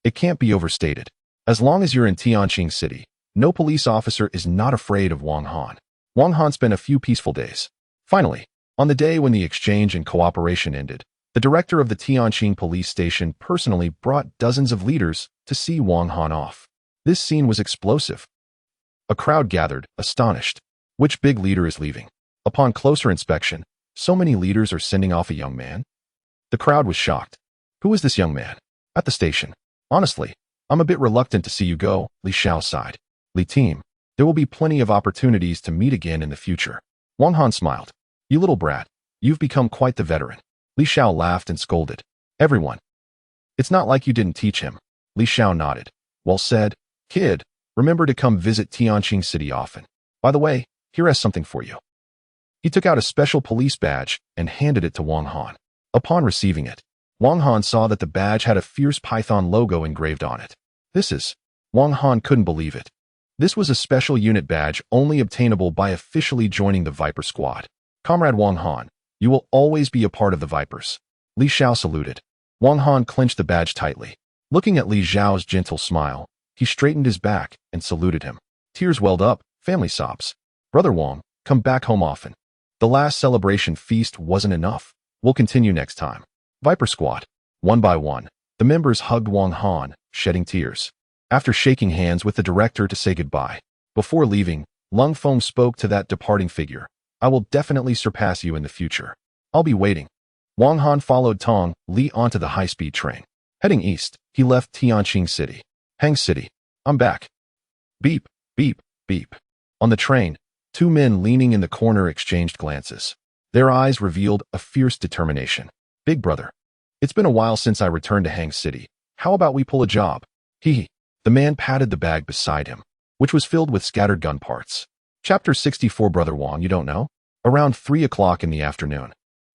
It can't be overstated. As long as you're in Tianjin City, no police officer is not afraid of Wang Han." Wang Han spent a few peaceful days. Finally, on the day when the exchange and cooperation ended, the director of the Tianjin police station personally brought dozens of leaders to see Wang Han off. This scene was explosive. A crowd gathered, astonished. Which big leader is leaving? Upon closer inspection, so many leaders are sending off a young man? The crowd was shocked. Who is this young man? At the station. Honestly, I'm a bit reluctant to see you go, Li Xiao sighed. Li team, there will be plenty of opportunities to meet again in the future. Wang Han smiled. You little brat, you've become quite the veteran. Li Xiao laughed and scolded. Everyone. It's not like you didn't teach him. Li Xiao nodded. Well said. Kid, remember to come visit Tianjin City often. By the way, here is something for you. He took out a special police badge and handed it to Wang Han. Upon receiving it, Wang Han saw that the badge had a fierce python logo engraved on it. This is... Wang Han couldn't believe it. This was a special unit badge only obtainable by officially joining the Viper Squad. Comrade Wang Han, you will always be a part of the Vipers. Li Xiao saluted. Wang Han clenched the badge tightly. Looking at Li Xiao's gentle smile, he straightened his back and saluted him. Tears welled up, family sobs. Brother Wang, come back home often. The last celebration feast wasn't enough. We'll continue next time. Viper Squad. One by one, the members hugged Wang Han, shedding tears. After shaking hands with the director to say goodbye, before leaving, Lung Feng spoke to that departing figure. I will definitely surpass you in the future. I'll be waiting. Wang Han followed Tong Li onto the high-speed train. Heading east, he left Tianjin City. Hang City. I'm back. Beep, beep, beep. On the train, two men leaning in the corner exchanged glances. Their eyes revealed a fierce determination. Big brother. It's been a while since I returned to Hang City. How about we pull a job? Hee. The man patted the bag beside him, which was filled with scattered gun parts. Chapter 64. Brother Wang, you don't know? Around 3 o'clock in the afternoon,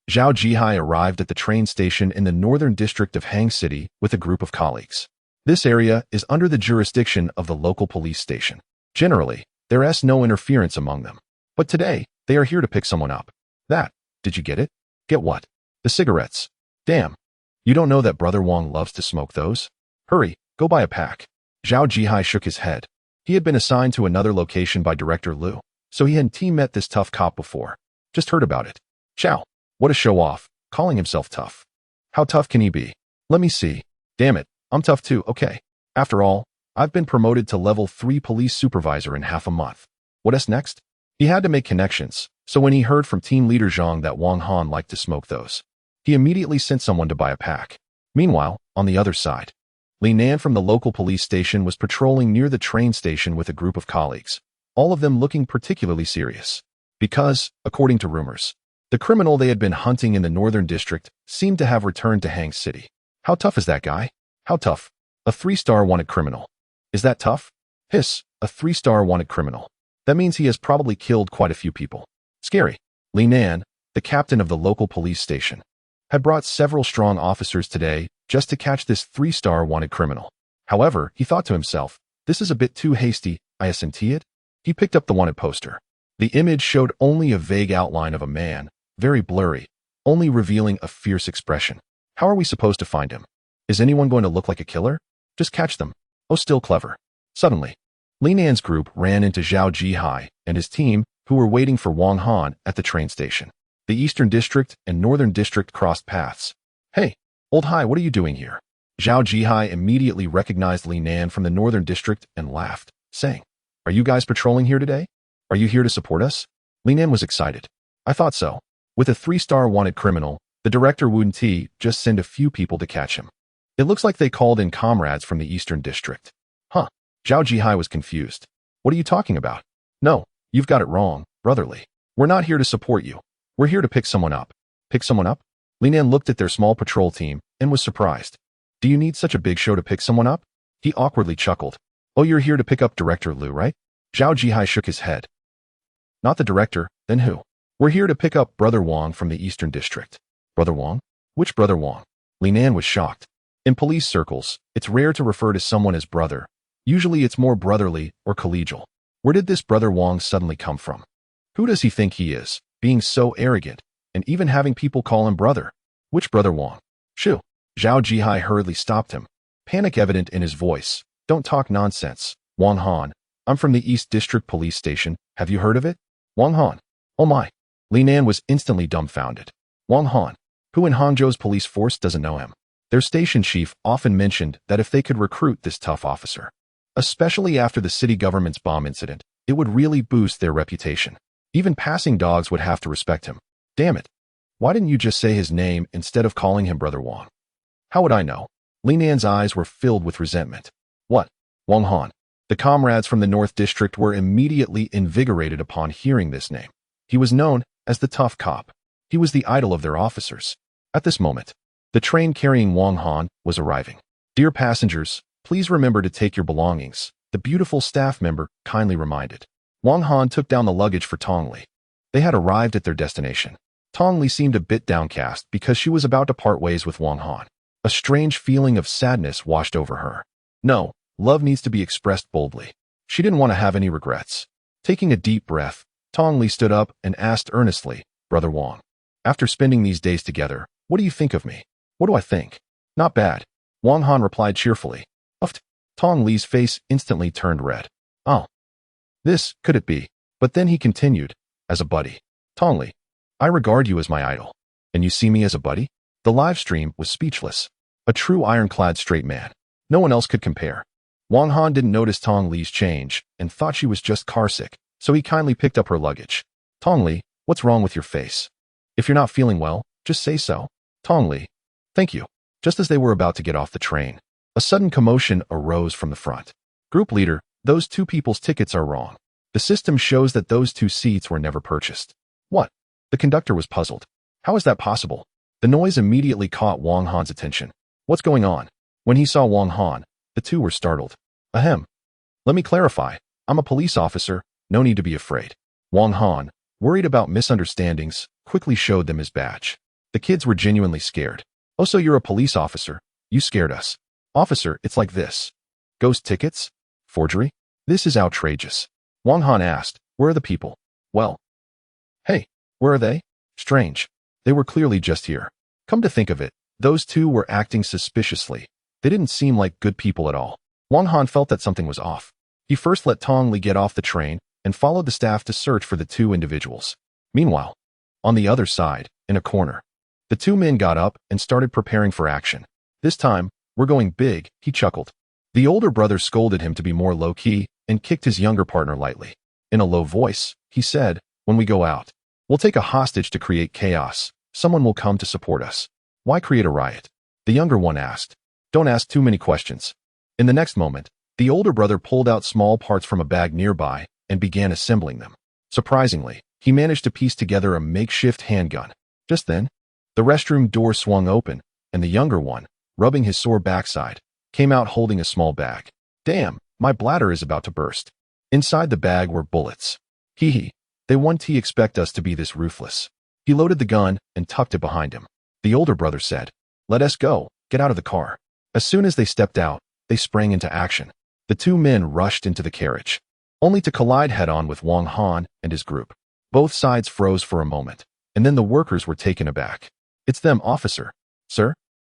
Zhao Jihai arrived at the train station in the northern district of Hang City with a group of colleagues. This area is under the jurisdiction of the local police station. Generally, there is no interference among them. But today, they are here to pick someone up. Did you get it? Get what? The cigarettes. Damn. You don't know that Brother Wang loves to smoke those? Hurry, go buy a pack. Zhao Jihai shook his head. He had been assigned to another location by Director Liu, so he hadn't met this tough cop before. Just heard about it. Chow. What a show-off, calling himself tough. How tough can he be? Let me see. Damn it, I'm tough too, okay. After all, I've been promoted to level 3 police supervisor in half a month. What's next? He had to make connections, so when he heard from team leader Zhang that Wang Han liked to smoke those, he immediately sent someone to buy a pack. Meanwhile, on the other side, Li Nan from the local police station was patrolling near the train station with a group of colleagues, all of them looking particularly serious. Because, according to rumors, the criminal they had been hunting in the northern district seemed to have returned to Hang City. How tough is that guy? How tough? A 3-star wanted criminal. Is that tough? Hiss, a 3-star wanted criminal. That means he has probably killed quite a few people. Scary. Li Nan, the captain of the local police station, had brought several strong officers today just to catch this 3-star wanted criminal. However, he thought to himself, this is a bit too hasty, isn't it? He picked up the wanted poster. The image showed only a vague outline of a man, very blurry, only revealing a fierce expression. How are we supposed to find him? Is anyone going to look like a killer? Just catch them. Oh, still clever. Suddenly, Li Nan's group ran into Zhao Jihai and his team, who were waiting for Wang Han at the train station. The Eastern District and Northern District crossed paths. Hey, old Hai, what are you doing here? Zhao Jihai immediately recognized Li Nan from the Northern District and laughed, saying, Are you guys patrolling here today? Are you here to support us? Linan was excited. I thought so. With a 3-star wanted criminal, the director wouldn't just send a few people to catch him. It looks like they called in comrades from the Eastern District. Huh. Zhao Jihai was confused. What are you talking about? No, you've got it wrong, brotherly. We're not here to support you. We're here to pick someone up. Pick someone up? Linan looked at their small patrol team and was surprised. Do you need such a big show to pick someone up? He awkwardly chuckled. Oh, you're here to pick up Director Liu, right? Zhao Jihai shook his head. Not the director, then who? We're here to pick up Brother Wang from the Eastern District. Brother Wang? Which Brother Wang? Linan was shocked. In police circles, it's rare to refer to someone as brother. Usually it's more brotherly or collegial. Where did this Brother Wang suddenly come from? Who does he think he is, being so arrogant, and even having people call him brother? Which Brother Wang? Shoo! Zhao Jihai hurriedly stopped him. Panic evident in his voice. Don't talk nonsense. Wang Han. I'm from the East District Police Station. Have you heard of it? Wang Han. Oh my. Linan was instantly dumbfounded. Wang Han. Who in Hangzhou's police force doesn't know him? Their station chief often mentioned that if they could recruit this tough officer, especially after the city government's bomb incident, it would really boost their reputation. Even passing dogs would have to respect him. Damn it. Why didn't you just say his name instead of calling him Brother Wang? How would I know? Linan's eyes were filled with resentment. What? Wang Han. The comrades from the North District were immediately invigorated upon hearing this name. He was known as the tough cop. He was the idol of their officers. At this moment, the train carrying Wang Han was arriving. Dear passengers, please remember to take your belongings, the beautiful staff member kindly reminded. Wang Han took down the luggage for Tong Li. They had arrived at their destination. Tong Li seemed a bit downcast because she was about to part ways with Wang Han. A strange feeling of sadness washed over her. No, love needs to be expressed boldly. She didn't want to have any regrets. Taking a deep breath, Tong Li stood up and asked earnestly, Brother Wang, after spending these days together, what do you think of me? What do I think? Not bad. Wang Han replied cheerfully. Uffed. Tong Li's face instantly turned red. Oh. This, could it be? But then he continued, as a buddy. Tong Li, I regard you as my idol. And you see me as a buddy? The live stream was speechless. A true ironclad straight man. No one else could compare. Wang Han didn't notice Tong Li's change and thought she was just carsick, so he kindly picked up her luggage. Tong Li, what's wrong with your face? If you're not feeling well, just say so. Tong Li, thank you. Just as they were about to get off the train, a sudden commotion arose from the front. Group leader, those two people's tickets are wrong. The system shows that those 2 seats were never purchased. What? The conductor was puzzled. How is that possible? The noise immediately caught Wang Han's attention. What's going on? When he saw Wang Han, the two were startled. Ahem. Let me clarify. I'm a police officer. No need to be afraid. Wang Han, worried about misunderstandings, quickly showed them his badge. The kids were genuinely scared. Oh, so you're a police officer? You scared us. Officer, it's like this. Ghost tickets? Forgery? This is outrageous. Wang Han asked, where are the people? Well. Hey, where are they? Strange. They were clearly just here. Come to think of it, those two were acting suspiciously. They didn't seem like good people at all. Wang Han felt that something was off. He first let Tong Li get off the train and followed the staff to search for the 2 individuals. Meanwhile, on the other side, in a corner, the 2 men got up and started preparing for action. This time, we're going big, he chuckled. The older brother scolded him to be more low-key and kicked his younger partner lightly. In a low voice, he said, when we go out, we'll take a hostage to create chaos. Someone will come to support us. Why create a riot? The younger one asked. Don't ask too many questions. In the next moment, the older brother pulled out small parts from a bag nearby and began assembling them. Surprisingly, he managed to piece together a makeshift handgun. Just then, the restroom door swung open, and the younger one, rubbing his sore backside, came out holding a small bag. Damn, my bladder is about to burst. Inside the bag were bullets. Hee hee, they won't expect us to be this ruthless. He loaded the gun and tucked it behind him. The older brother said, let us go, get out of the car. As soon as they stepped out, they sprang into action. The 2 men rushed into the carriage, only to collide head-on with Wang Han and his group. Both sides froze for a moment, and then the workers were taken aback. It's them, officer. Sir?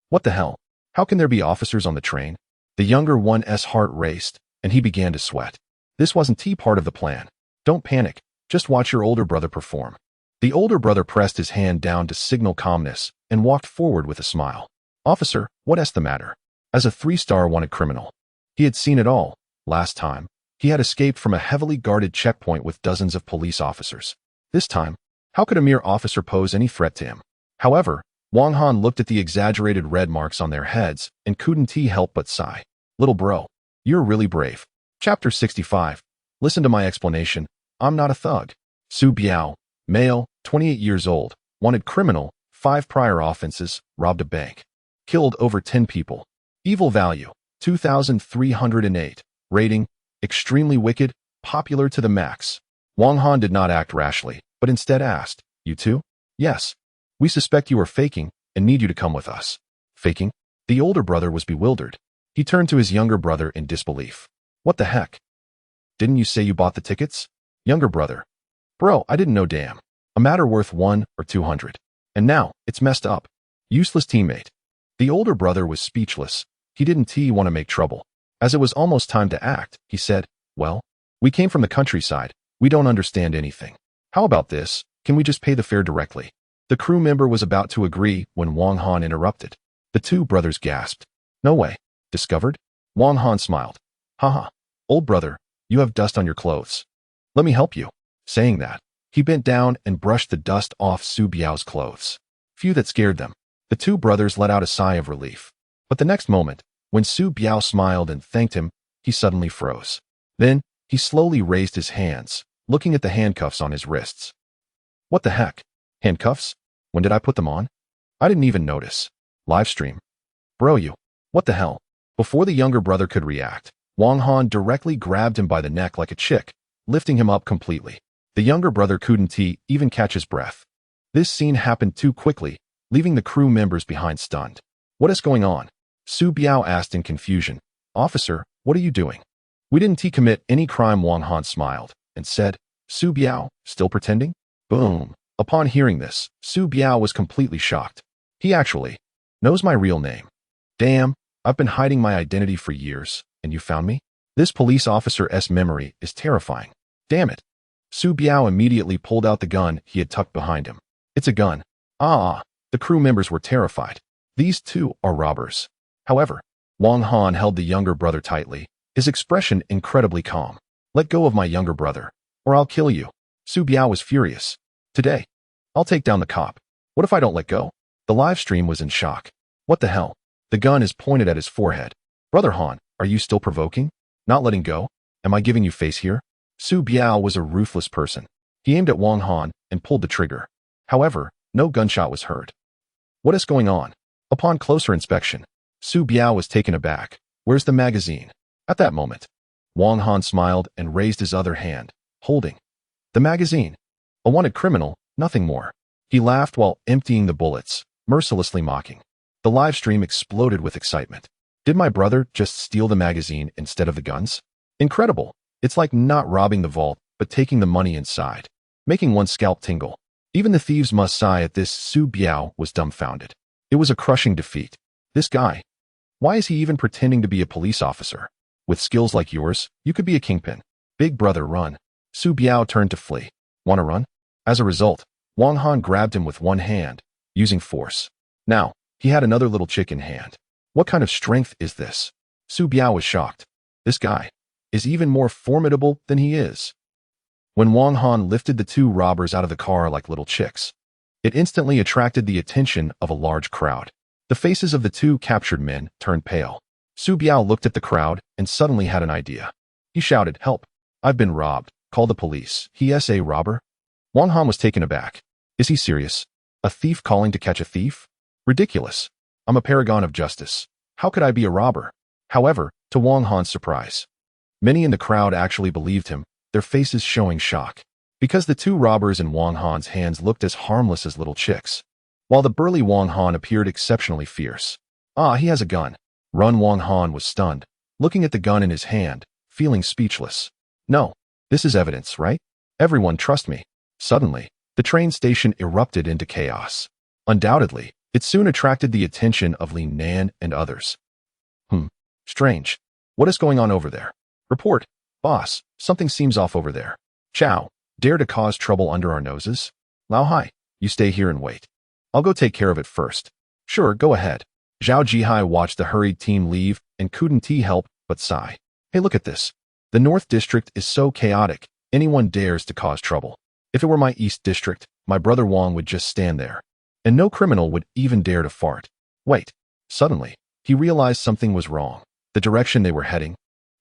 What the hell? How can there be officers on the train? The younger one's heart raced, and he began to sweat. This wasn't part of the plan. Don't panic, just watch your older brother perform. The older brother pressed his hand down to signal calmness and walked forward with a smile. Officer, what's the matter? As a 3-star wanted criminal, he had seen it all. Last time, He had escaped from a heavily guarded checkpoint with dozens of police officers. This time, how could a mere officer pose any threat to him? However, Wang Han looked at the exaggerated red marks on their heads and couldn't help but sigh. Little bro, you're really brave. Chapter 65. Listen to my explanation. I'm not a thug. Su Biao, male, 28 years old, wanted criminal, 5 prior offenses, robbed a bank. Killed over 10 people. Evil value, 2,308. Rating, extremely wicked, popular to the max. Wang Han did not act rashly, but instead asked, "You too?" "Yes. We suspect you are faking and need you to come with us." Faking? The older brother was bewildered. He turned to his younger brother in disbelief. "What the heck? Didn't you say you bought the tickets?" Younger brother. "Bro, I didn't know damn. A matter worth 1 or 200. And now, it's messed up. Useless teammate." The older brother was speechless. He didn't want to make trouble. As it was almost time to act, he said, "Well, we came from the countryside. We don't understand anything. How about this? Can we just pay the fare directly?" The crew member was about to agree when Wang Han interrupted. The two brothers gasped. "No way. Discovered?" Wang Han smiled. "Haha. Old brother, you have dust on your clothes. Let me help you." Saying that, he bent down and brushed the dust off Su Biao's clothes. Phew, that scared them. The two brothers let out a sigh of relief. But the next moment, when Su Biao smiled and thanked him, he suddenly froze. Then, he slowly raised his hands, looking at the handcuffs on his wrists. "What the heck? Handcuffs? When did I put them on? I didn't even notice. Livestream. Bro, you. What the hell?" Before the younger brother could react, Wang Han directly grabbed him by the neck like a chick, lifting him up completely. The younger brother couldn't even catch his breath. This scene happened too quickly, leaving the crew members behind stunned. "What is going on?" Su Biao asked in confusion. "Officer, what are you doing?" "We didn't commit any crime." Wang Han smiled and said, "Su Biao, still pretending?" Boom. Upon hearing this, Su Biao was completely shocked. He actually knows my real name. Damn, I've been hiding my identity for years, and you found me? This police officer's memory is terrifying. Damn it. Su Biao immediately pulled out the gun he had tucked behind him. "It's a gun." The crew members were terrified. These two are robbers. However, Wang Han held the younger brother tightly, his expression incredibly calm. "Let go of my younger brother, or I'll kill you." Su Biao was furious. "Today, I'll take down the cop. What if I don't let go?" The live stream was in shock. "What the hell?" The gun is pointed at his forehead. "Brother Han, are you still provoking? Not letting go? Am I giving you face here?" Su Biao was a ruthless person. He aimed at Wang Han and pulled the trigger. However, no gunshot was heard. What is going on? Upon closer inspection, Su Biao was taken aback. "Where's the magazine?" At that moment, Wang Han smiled and raised his other hand, holding the magazine. A wanted criminal, nothing more. He laughed while emptying the bullets, mercilessly mocking. The live stream exploded with excitement. Did my brother just steal the magazine instead of the guns? Incredible. It's like not robbing the vault, but taking the money inside, making one's scalp tingle. Even the thieves must sigh at this. Su Biao was dumbfounded. It was a crushing defeat. This guy. Why is he even pretending to be a police officer? With skills like yours, you could be a kingpin. Big brother, run. Su Biao turned to flee. "Wanna run?" As a result, Wang Han grabbed him with one hand, using force. Now, he had another little chick in hand. What kind of strength is this? Su Biao was shocked. This guy is even more formidable than he is. When Wang Han lifted the two robbers out of the car like little chicks, it instantly attracted the attention of a large crowd. The faces of the two captured men turned pale. Su Biao looked at the crowd and suddenly had an idea. He shouted, "Help! I've been robbed. Call the police." He's a robber? Wang Han was taken aback. Is he serious? A thief calling to catch a thief? Ridiculous. I'm a paragon of justice. How could I be a robber? However, to Wang Han's surprise, many in the crowd actually believed him, their faces showing shock. Because the two robbers in Wang Han's hands looked as harmless as little chicks, while the burly Wang Han appeared exceptionally fierce. He has a gun. Run. Wang Han was stunned, looking at the gun in his hand, feeling speechless. No, this is evidence, right? Everyone trust me. Suddenly, the train station erupted into chaos. Undoubtedly, it soon attracted the attention of Li Nan and others. Strange. What is going on over there? Report. Boss, something seems off over there. Chow, dare to cause trouble under our noses? Lao Hai, you stay here and wait. I'll go take care of it first. Sure, go ahead. Zhao Jihai watched the hurried team leave and couldn't help but sigh. Hey, look at this. The North District is so chaotic, anyone dares to cause trouble. If it were my East District, my brother Wong would just stand there. And no criminal would even dare to fart. Wait. Suddenly, he realized something was wrong. The direction they were heading.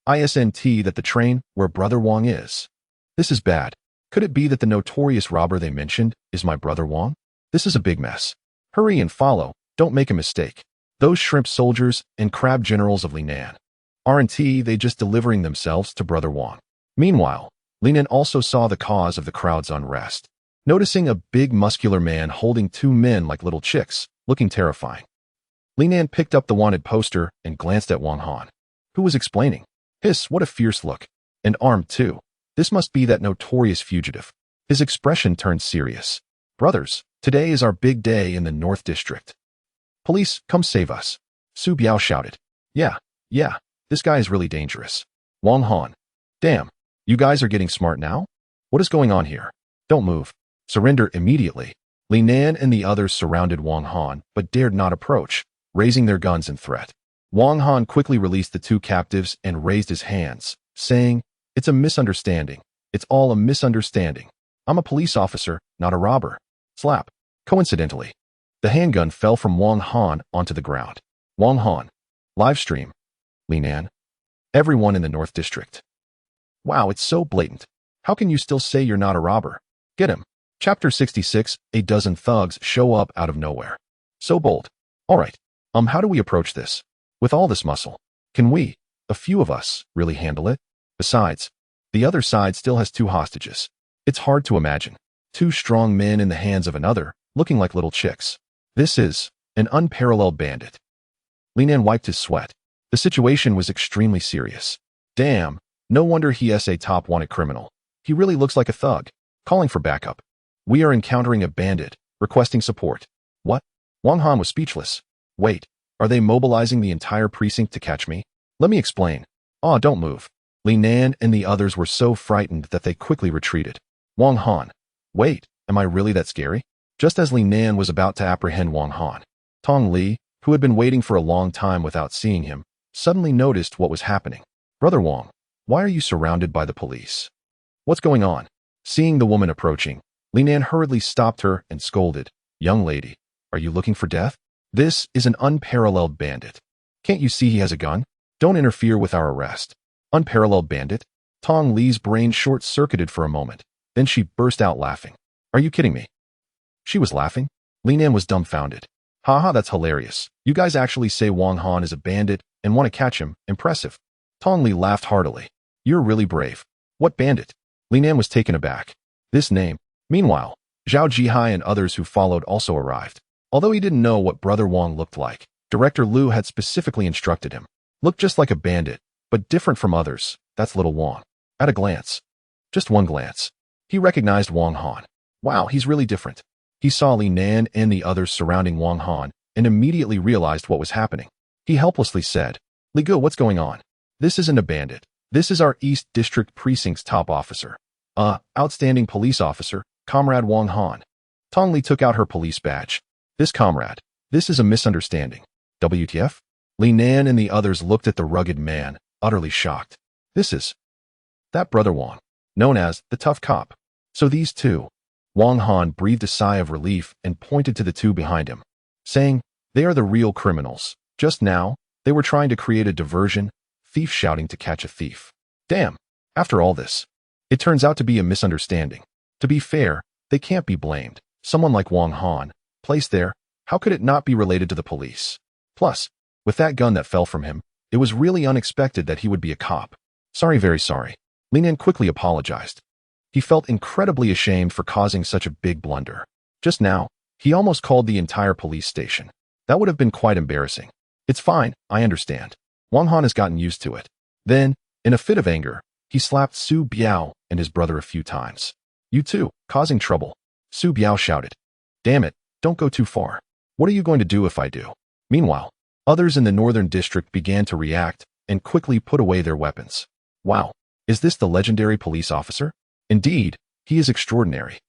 ISNT that the train where brother Wong is. This is bad. Could it be that the notorious robber they mentioned is my brother Wong? This is a big mess. Hurry and follow, don't make a mistake. Those shrimp soldiers and crab generals of Linan. Aren't they just delivering themselves to brother Wong? Meanwhile, Linan also saw the cause of the crowd's unrest. Noticing a big muscular man holding two men like little chicks, looking terrifying. Linan picked up the wanted poster and glanced at Wong Han, who was explaining. Hiss, what a fierce look. And armed too. This must be that notorious fugitive. His expression turned serious. Brothers, today is our big day in the North District. Police, come save us. Su Biao shouted. Yeah, this guy is really dangerous. Wong Han. Damn, you guys are getting smart now? What is going on here? Don't move. Surrender immediately. Li Nan and the others surrounded Wong Han, but dared not approach, raising their guns in threat. Wong Han quickly released the two captives and raised his hands, saying, It's a misunderstanding. It's all a misunderstanding. I'm a police officer, not a robber. Slap. Coincidentally, the handgun fell from Wong Han onto the ground. Wong Han. Livestream. Li Nan. Everyone in the North District. Wow, it's so blatant. How can you still say you're not a robber? Get him. Chapter 66, a dozen thugs show up out of nowhere. So bold. Alright, how do we approach this? With all this muscle, can we, a few of us, really handle it? Besides, the other side still has two hostages. It's hard to imagine. Two strong men in the hands of another, looking like little chicks. This is an unparalleled bandit. Linan wiped his sweat. The situation was extremely serious. Damn, no wonder he is a top wanted criminal. He really looks like a thug. Calling for backup. We are encountering a bandit, requesting support. What? Wong Han was speechless. Wait, are they mobilizing the entire precinct to catch me? Let me explain. Don't move. Li Nan and the others were so frightened that they quickly retreated. Wong Han. Wait, am I really that scary? Just as Li Nan was about to apprehend Wong Han, Tong Li, who had been waiting for a long time without seeing him, suddenly noticed what was happening. Brother Wong, why are you surrounded by the police? What's going on? Seeing the woman approaching, Li Nan hurriedly stopped her and scolded. Young lady, are you looking for death? This is an unparalleled bandit. Can't you see he has a gun? Don't interfere with our arrest. Unparalleled bandit? Tong Li's brain short-circuited for a moment. Then she burst out laughing. Are you kidding me? She was laughing? Li Nan was dumbfounded. Haha, that's hilarious. You guys actually say Wong Han is a bandit and want to catch him. Impressive. Tong Li laughed heartily. You're really brave. What bandit? Li Nan was taken aback. This name. Meanwhile, Zhao Jihai and others who followed also arrived. Although he didn't know what Brother Wong looked like, Director Liu had specifically instructed him. Look just like a bandit, but different from others. That's little Wong. At a glance. Just one glance. He recognized Wong Han. Wow, he's really different. He saw Li Nan and the others surrounding Wong Han and immediately realized what was happening. He helplessly said, Li Gu, what's going on? This isn't a bandit. This is our East District Precinct's top officer. Outstanding police officer, Comrade Wong Han. Tong Li took out her police badge. This comrade. This is a misunderstanding. WTF? Li Nan and the others looked at the rugged man, utterly shocked. This is that Brother Wong, known as the tough cop. So these two. Wong Han breathed a sigh of relief and pointed to the two behind him, saying, they are the real criminals. Just now, they were trying to create a diversion, thief shouting to catch a thief. Damn, after all this, it turns out to be a misunderstanding. To be fair, they can't be blamed. Someone like Wong Han, placed there, how could it not be related to the police? Plus, with that gun that fell from him, it was really unexpected that he would be a cop. Sorry, very sorry. Li Nan quickly apologized. He felt incredibly ashamed for causing such a big blunder. Just now, he almost called the entire police station. That would have been quite embarrassing. It's fine, I understand. Wong Han has gotten used to it. Then, in a fit of anger, he slapped Su Biao and his brother a few times. You too, causing trouble. Su Biao shouted. Damn it, don't go too far. What are you going to do if I do? Meanwhile, others in the Northern District began to react and quickly put away their weapons. Wow, is this the legendary police officer? Indeed, he is extraordinary.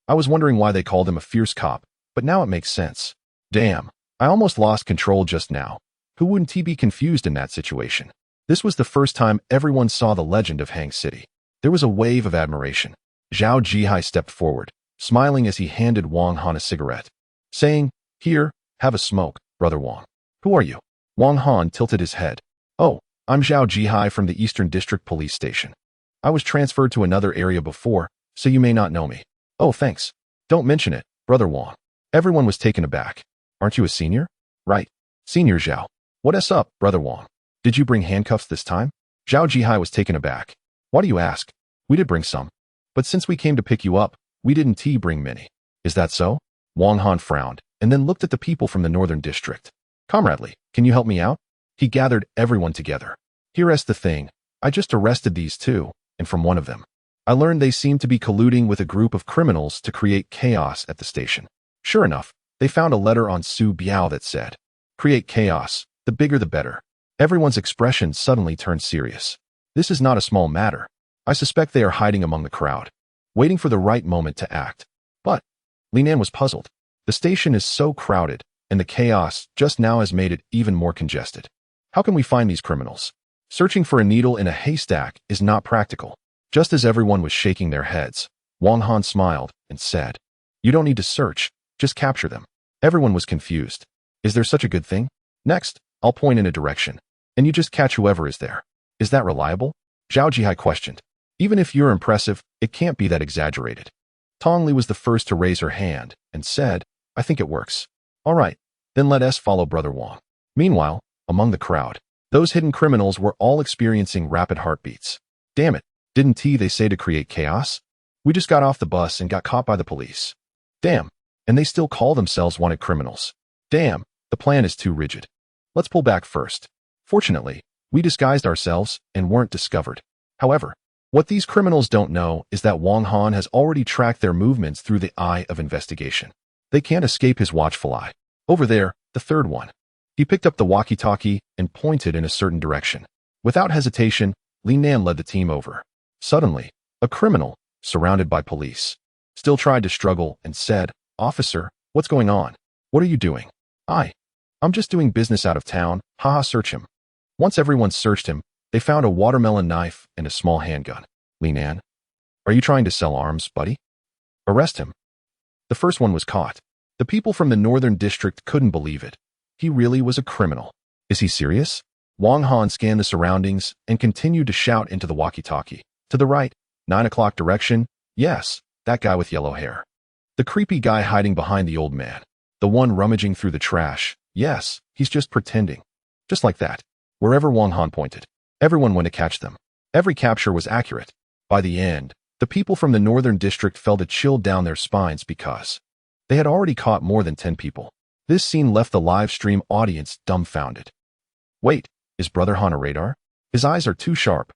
I was wondering why they called him a fierce cop, but now it makes sense. Damn, I almost lost control just now. Who wouldn't he be confused in that situation? This was the first time everyone saw the legend of Hang City. There was a wave of admiration. Zhao Jihai stepped forward, smiling as he handed Wang Han a cigarette, saying, "Here, have a smoke, Brother Wang." "Who are you?" Wang Han tilted his head. "Oh, I'm Zhao Jihai from the Eastern District Police Station. I was transferred to another area before, so you may not know me." "Oh, thanks. Don't mention it, Brother Wang." Everyone was taken aback. "Aren't you a senior?" "Right. Senior Zhao." "What's up, Brother Wang? Did you bring handcuffs this time?" Zhao Jihai was taken aback. "Why do you ask? We did bring some. But since we came to pick you up, we didn't bring many." "Is that so?" Wang Han frowned, and then looked at the people from the Northern District. "Comradely, can you help me out?" He gathered everyone together. "Here's the thing. I just arrested these two, and from one of them, I learned they seemed to be colluding with a group of criminals to create chaos at the station. Sure enough, they found a letter on Su Biao that said, 'Create chaos, the bigger the better.'" Everyone's expression suddenly turned serious. This is not a small matter. I suspect they are hiding among the crowd, waiting for the right moment to act. But Li Nan was puzzled. The station is so crowded, and the chaos just now has made it even more congested. How can we find these criminals? Searching for a needle in a haystack is not practical. Just as everyone was shaking their heads, Wang Han smiled and said, "You don't need to search, just capture them." Everyone was confused. Is there such a good thing? "Next, I'll point in a direction, and you just catch whoever is there." "Is that reliable?" Zhao Jihai questioned. "Even if you're impressive, it can't be that exaggerated." Tong Li was the first to raise her hand and said, "I think it works." "All right, then let us follow Brother Wang." Meanwhile, among the crowd, those hidden criminals were all experiencing rapid heartbeats. "Damn it, didn't they say to create chaos? We just got off the bus and got caught by the police. Damn, and they still call themselves wanted criminals. Damn, the plan is too rigid. Let's pull back first." Fortunately, we disguised ourselves and weren't discovered. However, what these criminals don't know is that Wang Han has already tracked their movements through the eye of investigation. They can't escape his watchful eye. Over there, the third one. He picked up the walkie-talkie and pointed in a certain direction. Without hesitation, Li Nan led the team over. Suddenly, a criminal, surrounded by police, still tried to struggle and said, "Officer, what's going on? What are you doing?" I'm just doing business out of town. Haha, search him." Once everyone searched him, they found a watermelon knife and a small handgun. "Li Nan, are you trying to sell arms, buddy? Arrest him." The first one was caught. The people from the Northern District couldn't believe it. He really was a criminal. Is he serious? Wang Han scanned the surroundings and continued to shout into the walkie-talkie. "To the right, 9 o'clock direction. Yes, that guy with yellow hair. The creepy guy hiding behind the old man. The one rummaging through the trash. Yes, he's just pretending." Just like that, wherever Wang Han pointed, everyone went to catch them. Every capture was accurate. By the end, the people from the Northern District felt a chill down their spines because they had already caught more than 10 people. This scene left the live stream audience dumbfounded. "Wait, is Brother Han a radar? His eyes are too sharp.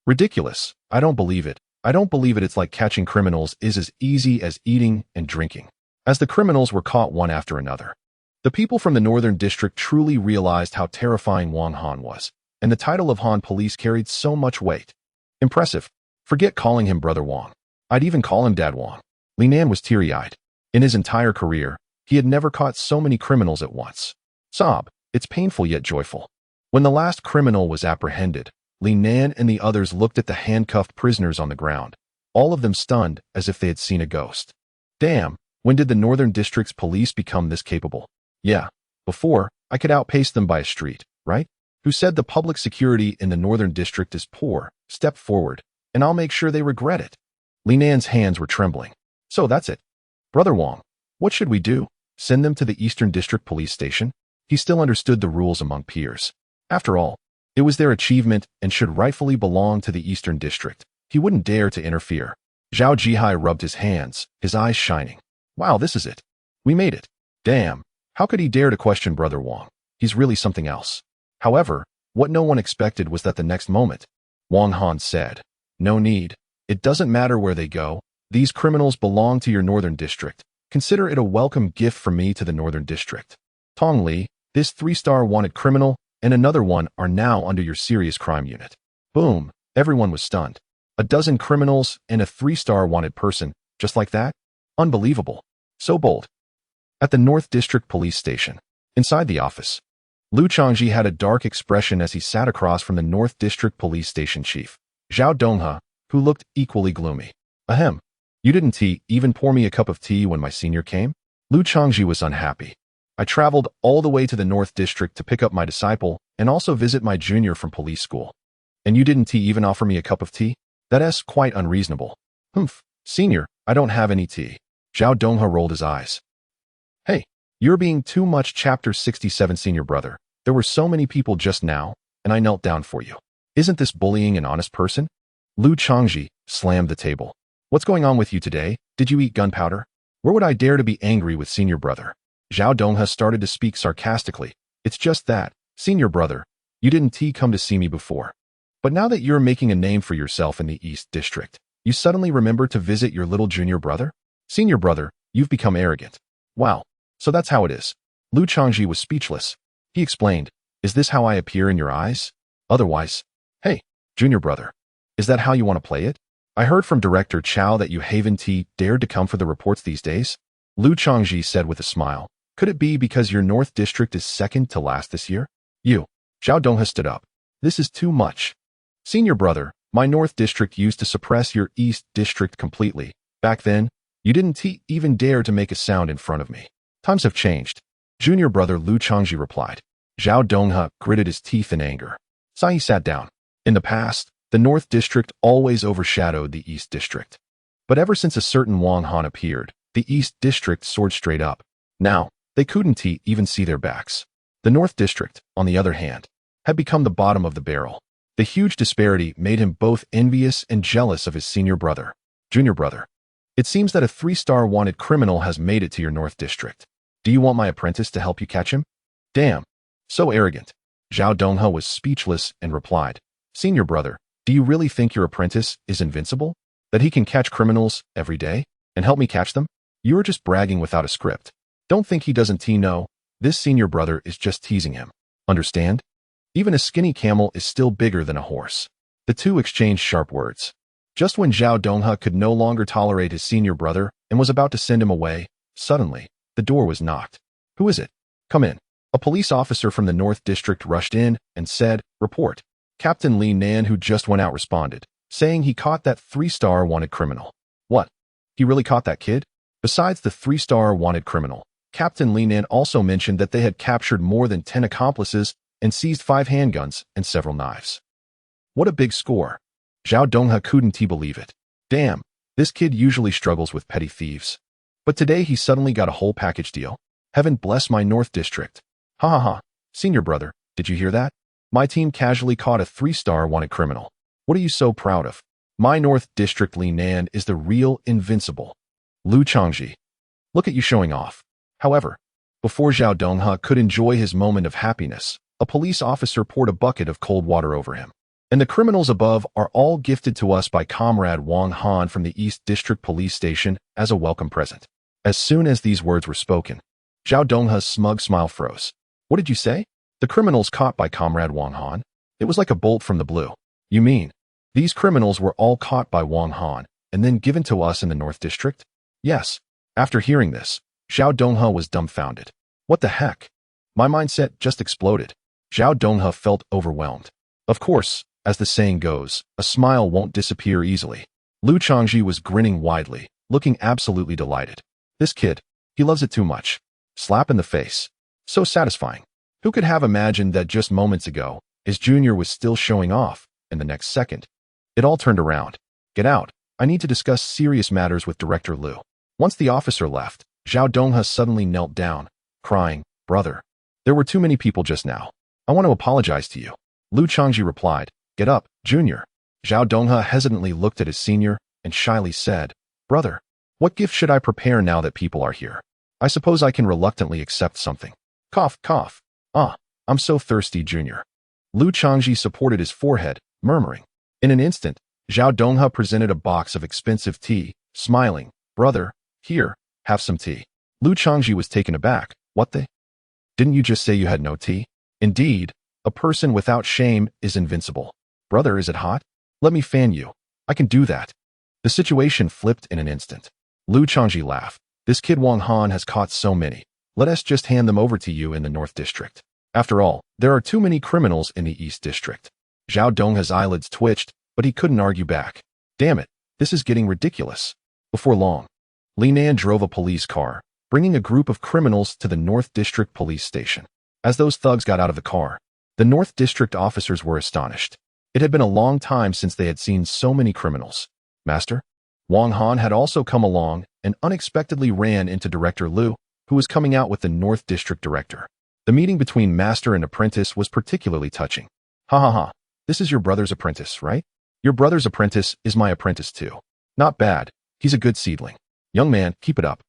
Ridiculous. I don't believe it. I don't believe it. It's like catching criminals is as easy as eating and drinking." As the criminals were caught one after another, the people from the Northern District truly realized how terrifying Wang Han was, and the title of Han Police carried so much weight. Impressive. Forget calling him Brother Wang. I'd even call him Dad Wang. Li Nan was teary-eyed. In his entire career, he had never caught so many criminals at once. Sob, it's painful yet joyful. When the last criminal was apprehended, Li Nan and the others looked at the handcuffed prisoners on the ground, all of them stunned as if they had seen a ghost. Damn, when did the Northern District's police become this capable? Yeah, before, I could outpace them by a street, right? Who said the public security in the Northern District is poor? Step forward, and I'll make sure they regret it. Li Nan's hands were trembling. So that's it. Brother Wang, what should we do? Send them to the Eastern District Police Station? He still understood the rules among peers. After all, it was their achievement and should rightfully belong to the Eastern District. He wouldn't dare to interfere. Zhao Jihai rubbed his hands, his eyes shining. Wow, this is it. We made it. Damn. How could he dare to question Brother Wang? He's really something else. However, what no one expected was that the next moment, Wang Han said, "No need. It doesn't matter where they go. These criminals belong to your Northern District. Consider it a welcome gift from me to the Northern District. Tong Li, this 3-star wanted criminal, and another one are now under your serious crime unit." Boom, everyone was stunned. A dozen criminals and a 3-star wanted person, just like that? Unbelievable. So bold. At the North District Police Station, inside the office, Lu Changji had a dark expression as he sat across from the North District Police Station Chief, Zhao Donghe, who looked equally gloomy. Ahem. You didn't even pour me a cup of tea when my senior came? Lu Changji was unhappy. I traveled all the way to the North District to pick up my disciple and also visit my junior from police school. And you didn't even offer me a cup of tea? That's quite unreasonable. Humph, senior, I don't have any tea. Zhao Donghe rolled his eyes. Hey, you're being too much. Chapter 67. Senior brother, there were so many people just now, and I knelt down for you. Isn't this bullying an honest person? Lu Changji slammed the table. What's going on with you today? Did you eat gunpowder? Where would I dare to be angry with senior brother? Zhao Donghe started to speak sarcastically. It's just that, senior brother, you didn't come to see me before. But now that you're making a name for yourself in the East District, you suddenly remember to visit your little junior brother? Senior brother, you've become arrogant. Wow, so that's how it is. Lu Changji was speechless. He explained, is this how I appear in your eyes? Otherwise, hey, junior brother, is that how you want to play it? I heard from Director Chow that you haven't dared to come for the reports these days. Lu Changji said with a smile. Could it be because your North District is second to last this year? You. Zhao Donghe stood up. This is too much. Senior brother, my North District used to suppress your East District completely. Back then, you didn't even dare to make a sound in front of me. Times have changed. Junior brother Lu Changji replied. Zhao Donghe gritted his teeth in anger. Sai sat down. In the past, the North District always overshadowed the East District. But ever since a certain Wang Han appeared, the East District soared straight up. Now, they couldn't even see their backs. The North District, on the other hand, had become the bottom of the barrel. The huge disparity made him both envious and jealous of his senior brother. Junior brother, it seems that a 3-star wanted criminal has made it to your North District. Do you want my apprentice to help you catch him? Damn, so arrogant. Zhao Donghe was speechless and replied, Senior brother, do you really think your apprentice is invincible? That he can catch criminals every day and help me catch them? You are just bragging without a script. Don't think he doesn't know. This senior brother is just teasing him. Understand? Even a skinny camel is still bigger than a horse. The two exchanged sharp words. Just when Zhao Donghe could no longer tolerate his senior brother and was about to send him away, suddenly, the door was knocked. Who is it? Come in. A police officer from the North District rushed in and said, Report. Captain Li Nan, who just went out, responded, saying he caught that 3-star wanted criminal. What? He really caught that kid? Besides the 3-star wanted criminal, Captain Li Nan also mentioned that they had captured more than 10 accomplices and seized 5 handguns and several knives. What a big score. Zhao Donghe couldn't believe it. Damn, this kid usually struggles with petty thieves. But today he suddenly got a whole package deal. Heaven bless my North District. Ha ha ha. Senior brother, did you hear that? My team casually caught a 3-star wanted criminal. What are you so proud of? My North District Li Nan is the real invincible. Lu Changji. Look at you showing off. However, before Zhao Donghe could enjoy his moment of happiness, a police officer poured a bucket of cold water over him. And the criminals above are all gifted to us by Comrade Wang Han from the East District Police Station as a welcome present. As soon as these words were spoken, Zhao Donghe's smug smile froze. What did you say? The criminals caught by Comrade Wang Han? It was like a bolt from the blue. You mean, these criminals were all caught by Wang Han and then given to us in the North District? Yes. After hearing this, Zhao Donghe was dumbfounded. What the heck? My mindset just exploded. Zhao Donghe felt overwhelmed. Of course, as the saying goes, a smile won't disappear easily. Lu Changji was grinning widely, looking absolutely delighted. This kid, he loves it too much. Slap in the face. So satisfying. Who could have imagined that just moments ago, his junior was still showing off, and the next second, it all turned around. Get out. I need to discuss serious matters with Director Lu. Once the officer left, Zhao Donghe suddenly knelt down, crying, Brother, there were too many people just now. I want to apologize to you. Lu Changji replied, Get up, junior. Zhao Donghe hesitantly looked at his senior and shyly said, Brother, what gift should I prepare now that people are here? I suppose I can reluctantly accept something. Cough, cough. Ah, I'm so thirsty, junior. Lu Changji supported his forehead, murmuring. In an instant, Zhao Donghe presented a box of expensive tea, smiling, Brother, here, have some tea. Lu Changji was taken aback. What the? Didn't you just say you had no tea? Indeed, a person without shame is invincible. Brother, is it hot? Let me fan you. I can do that. The situation flipped in an instant. Lu Changji laughed. This kid Wang Han has caught so many. Let us just hand them over to you in the North District. After all, there are too many criminals in the East District. Zhao Dongha's eyelids twitched, but he couldn't argue back. Damn it, this is getting ridiculous. Before long, Li Nan drove a police car, bringing a group of criminals to the North District Police Station. As those thugs got out of the car, the North District officers were astonished. It had been a long time since they had seen so many criminals. Master? Wang Han had also come along and unexpectedly ran into Director Liu, who was coming out with the North District Director. The meeting between master and apprentice was particularly touching. Ha ha ha, this is your brother's apprentice, right? Your brother's apprentice is my apprentice too. Not bad, he's a good seedling. Young man, keep it up.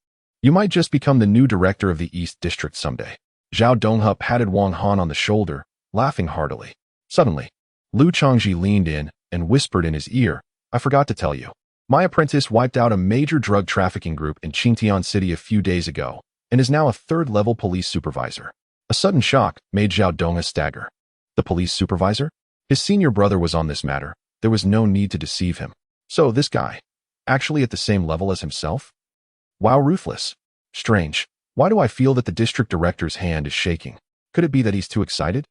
You might just become the new director of the East District someday. Zhao Donghe patted Wang Han on the shoulder, laughing heartily. Suddenly, Lu Changji leaned in and whispered in his ear, I forgot to tell you. My apprentice wiped out a major drug trafficking group in Qingtian City a few days ago and is now a third-level police supervisor. A sudden shock made Zhao Donghe stagger. The police supervisor? His senior brother was on this matter. There was no need to deceive him. So this guy, actually at the same level as himself? Wow, ruthless. Strange. Why do I feel that the district director's hand is shaking? Could it be that he's too excited?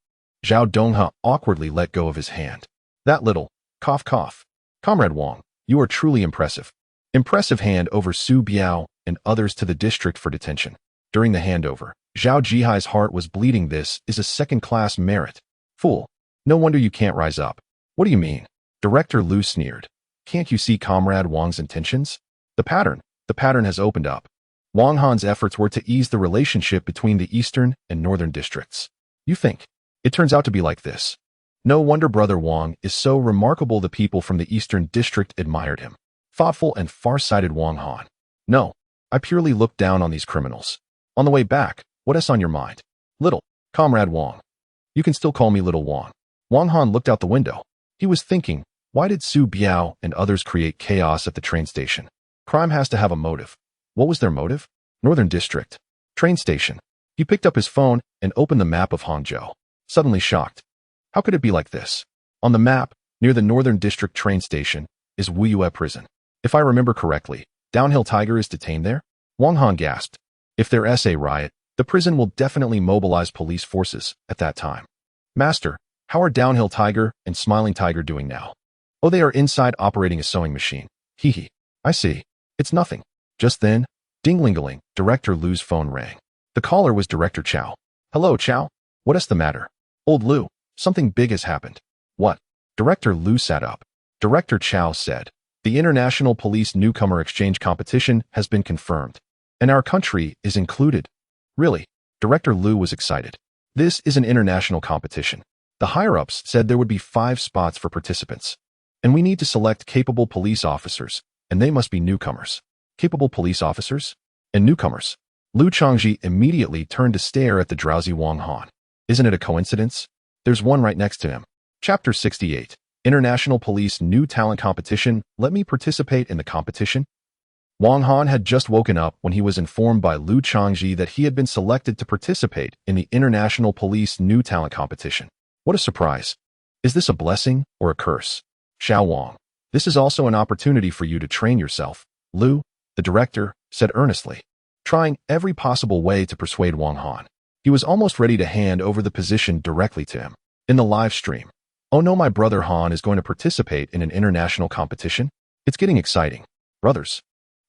Zhao Donghe awkwardly let go of his hand. That little, cough cough. Comrade Wang, you are truly impressive. Impressive hand over Su Biao and others to the district for detention. During the handover, Zhao Jihai's heart was bleeding. This is a second-class merit. Fool. No wonder you can't rise up. What do you mean? Director Liu sneered. Can't you see Comrade Wang's intentions? The pattern has opened up. Wang Han's efforts were to ease the relationship between the eastern and northern districts. You think? It turns out to be like this. No wonder Brother Wang is so remarkable. The people from the eastern district admired him. Thoughtful and far-sighted Wang Han. No, I purely looked down on these criminals. On the way back, what is on your mind? Little, Comrade Wang. You can still call me Little Wang. Wang Han looked out the window. He was thinking, why did Su Biao and others create chaos at the train station? Crime has to have a motive. What was their motive? Northern District. Train station. He picked up his phone and opened the map of Hangzhou. Suddenly shocked. How could it be like this? On the map, near the Northern District train station, is Wuyue Prison. If I remember correctly, Downhill Tiger is detained there? Wang Han gasped. If there's a riot, the prison will definitely mobilize police forces at that time. Master, how are Downhill Tiger and Smiling Tiger doing now? Oh, they are inside operating a sewing machine. Hee hee. I see. It's nothing. Just then, ding-ling-a-ling, Director Liu's phone rang. The caller was Director Chao. Hello, Chao. What is the matter? Old Liu, something big has happened. What? Director Liu sat up. Director Chao said, the International Police Newcomer Exchange competition has been confirmed. And our country is included. Really? Director Liu was excited. This is an international competition. The higher-ups said there would be 5 spots for participants. And we need to select capable police officers, and they must be newcomers. Capable police officers? And newcomers. Lu Changji immediately turned to stare at the drowsy Wang Han. Isn't it a coincidence? There's one right next to him. Chapter 68. International Police New Talent Competition. Let me participate in the competition. Wang Han had just woken up when he was informed by Lu Changji that he had been selected to participate in the International Police New Talent Competition. What a surprise. Is this a blessing or a curse? Xiao Wang, this is also an opportunity for you to train yourself. Lu, the director, said earnestly, trying every possible way to persuade Wang Han. He was almost ready to hand over the position directly to him. In the live stream, oh no, my brother Han is going to participate in an international competition? It's getting exciting. Brothers,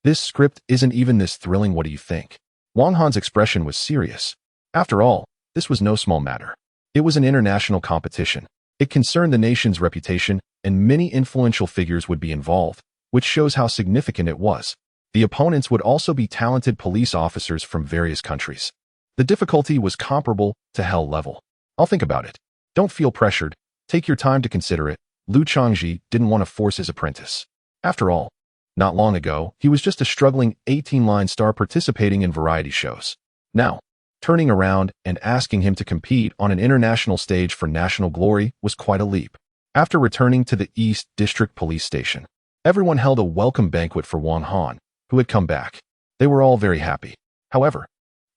this script isn't even this thrilling. What do you think? Wang Han's expression was serious. After all, this was no small matter. It was an international competition. It concerned the nation's reputation, and many influential figures would be involved, which shows how significant it was. The opponents would also be talented police officers from various countries. The difficulty was comparable to hell level. I'll think about it. Don't feel pressured. Take your time to consider it. Lu Changji didn't want to force his apprentice. After all, not long ago, he was just a struggling 18-line star participating in variety shows. Now, turning around and asking him to compete on an international stage for national glory was quite a leap. After returning to the East District Police Station, everyone held a welcome banquet for Wang Han, who had come back. They were all very happy. However,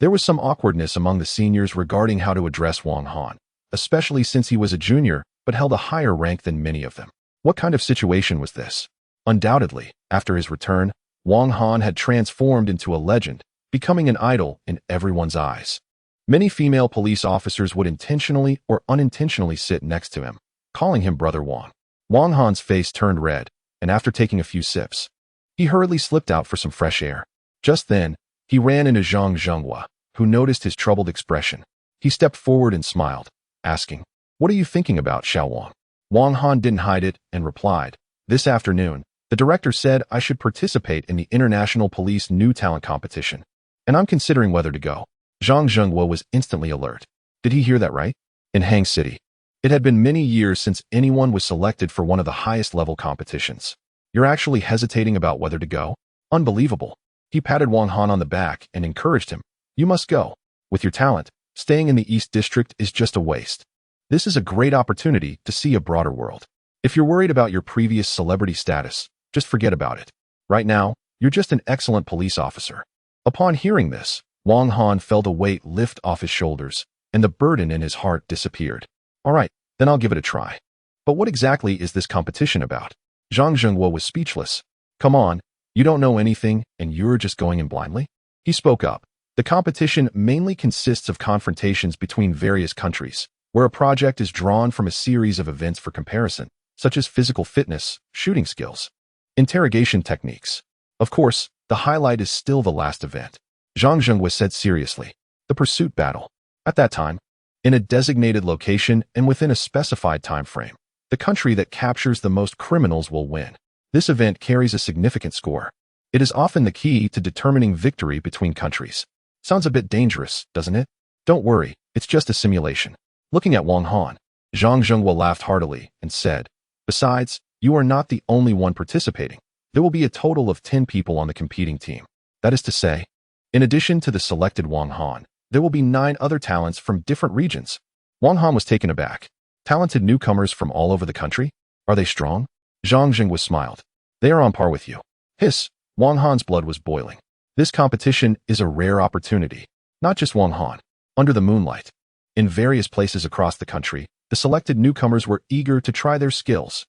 there was some awkwardness among the seniors regarding how to address Wang Han, especially since he was a junior but held a higher rank than many of them. What kind of situation was this? Undoubtedly, after his return, Wang Han had transformed into a legend, becoming an idol in everyone's eyes. Many female police officers would intentionally or unintentionally sit next to him, calling him Brother Wang. Wang Han's face turned red, and after taking a few sips, he hurriedly slipped out for some fresh air. Just then, he ran into Zhang Zhenghua, who noticed his troubled expression. He stepped forward and smiled, asking, "What are you thinking about, Xiao Wang?" Wang Han didn't hide it and replied, "This afternoon, the director said I should participate in the International Police New Talent Competition, and I'm considering whether to go." Zhang Zhenghua was instantly alert. Did he hear that right? In Hang City. It had been many years since anyone was selected for one of the highest level competitions. You're actually hesitating about whether to go? Unbelievable. He patted Wang Han on the back and encouraged him. You must go. With your talent, staying in the East District is just a waste. This is a great opportunity to see a broader world. If you're worried about your previous celebrity status, just forget about it. Right now, you're just an excellent police officer. Upon hearing this, Wang Han felt a weight lift off his shoulders, and the burden in his heart disappeared. All right, then I'll give it a try. But what exactly is this competition about? Zhang Zhenghua was speechless. Come on, you don't know anything, and you're just going in blindly? He spoke up. The competition mainly consists of confrontations between various countries, where a project is drawn from a series of events for comparison, such as physical fitness, shooting skills, interrogation techniques. Of course, the highlight is still the last event. Zhang Zhenghua said seriously, the pursuit battle. At that time, in a designated location and within a specified time frame, the country that captures the most criminals will win. This event carries a significant score. It is often the key to determining victory between countries. Sounds a bit dangerous, doesn't it? Don't worry, it's just a simulation. Looking at Wang Han, Zhang Zhenghua laughed heartily and said, besides, you are not the only one participating. There will be a total of 10 people on the competing team. That is to say, in addition to the selected Wang Han, there will be 9 other talents from different regions. Wang Han was taken aback. Talented newcomers from all over the country? Are they strong? Zhang Zhenghua smiled. They are on par with you. Hiss, Wang Han's blood was boiling. This competition is a rare opportunity. Not just Wang Han. Under the moonlight, in various places across the country, the selected newcomers were eager to try their skills.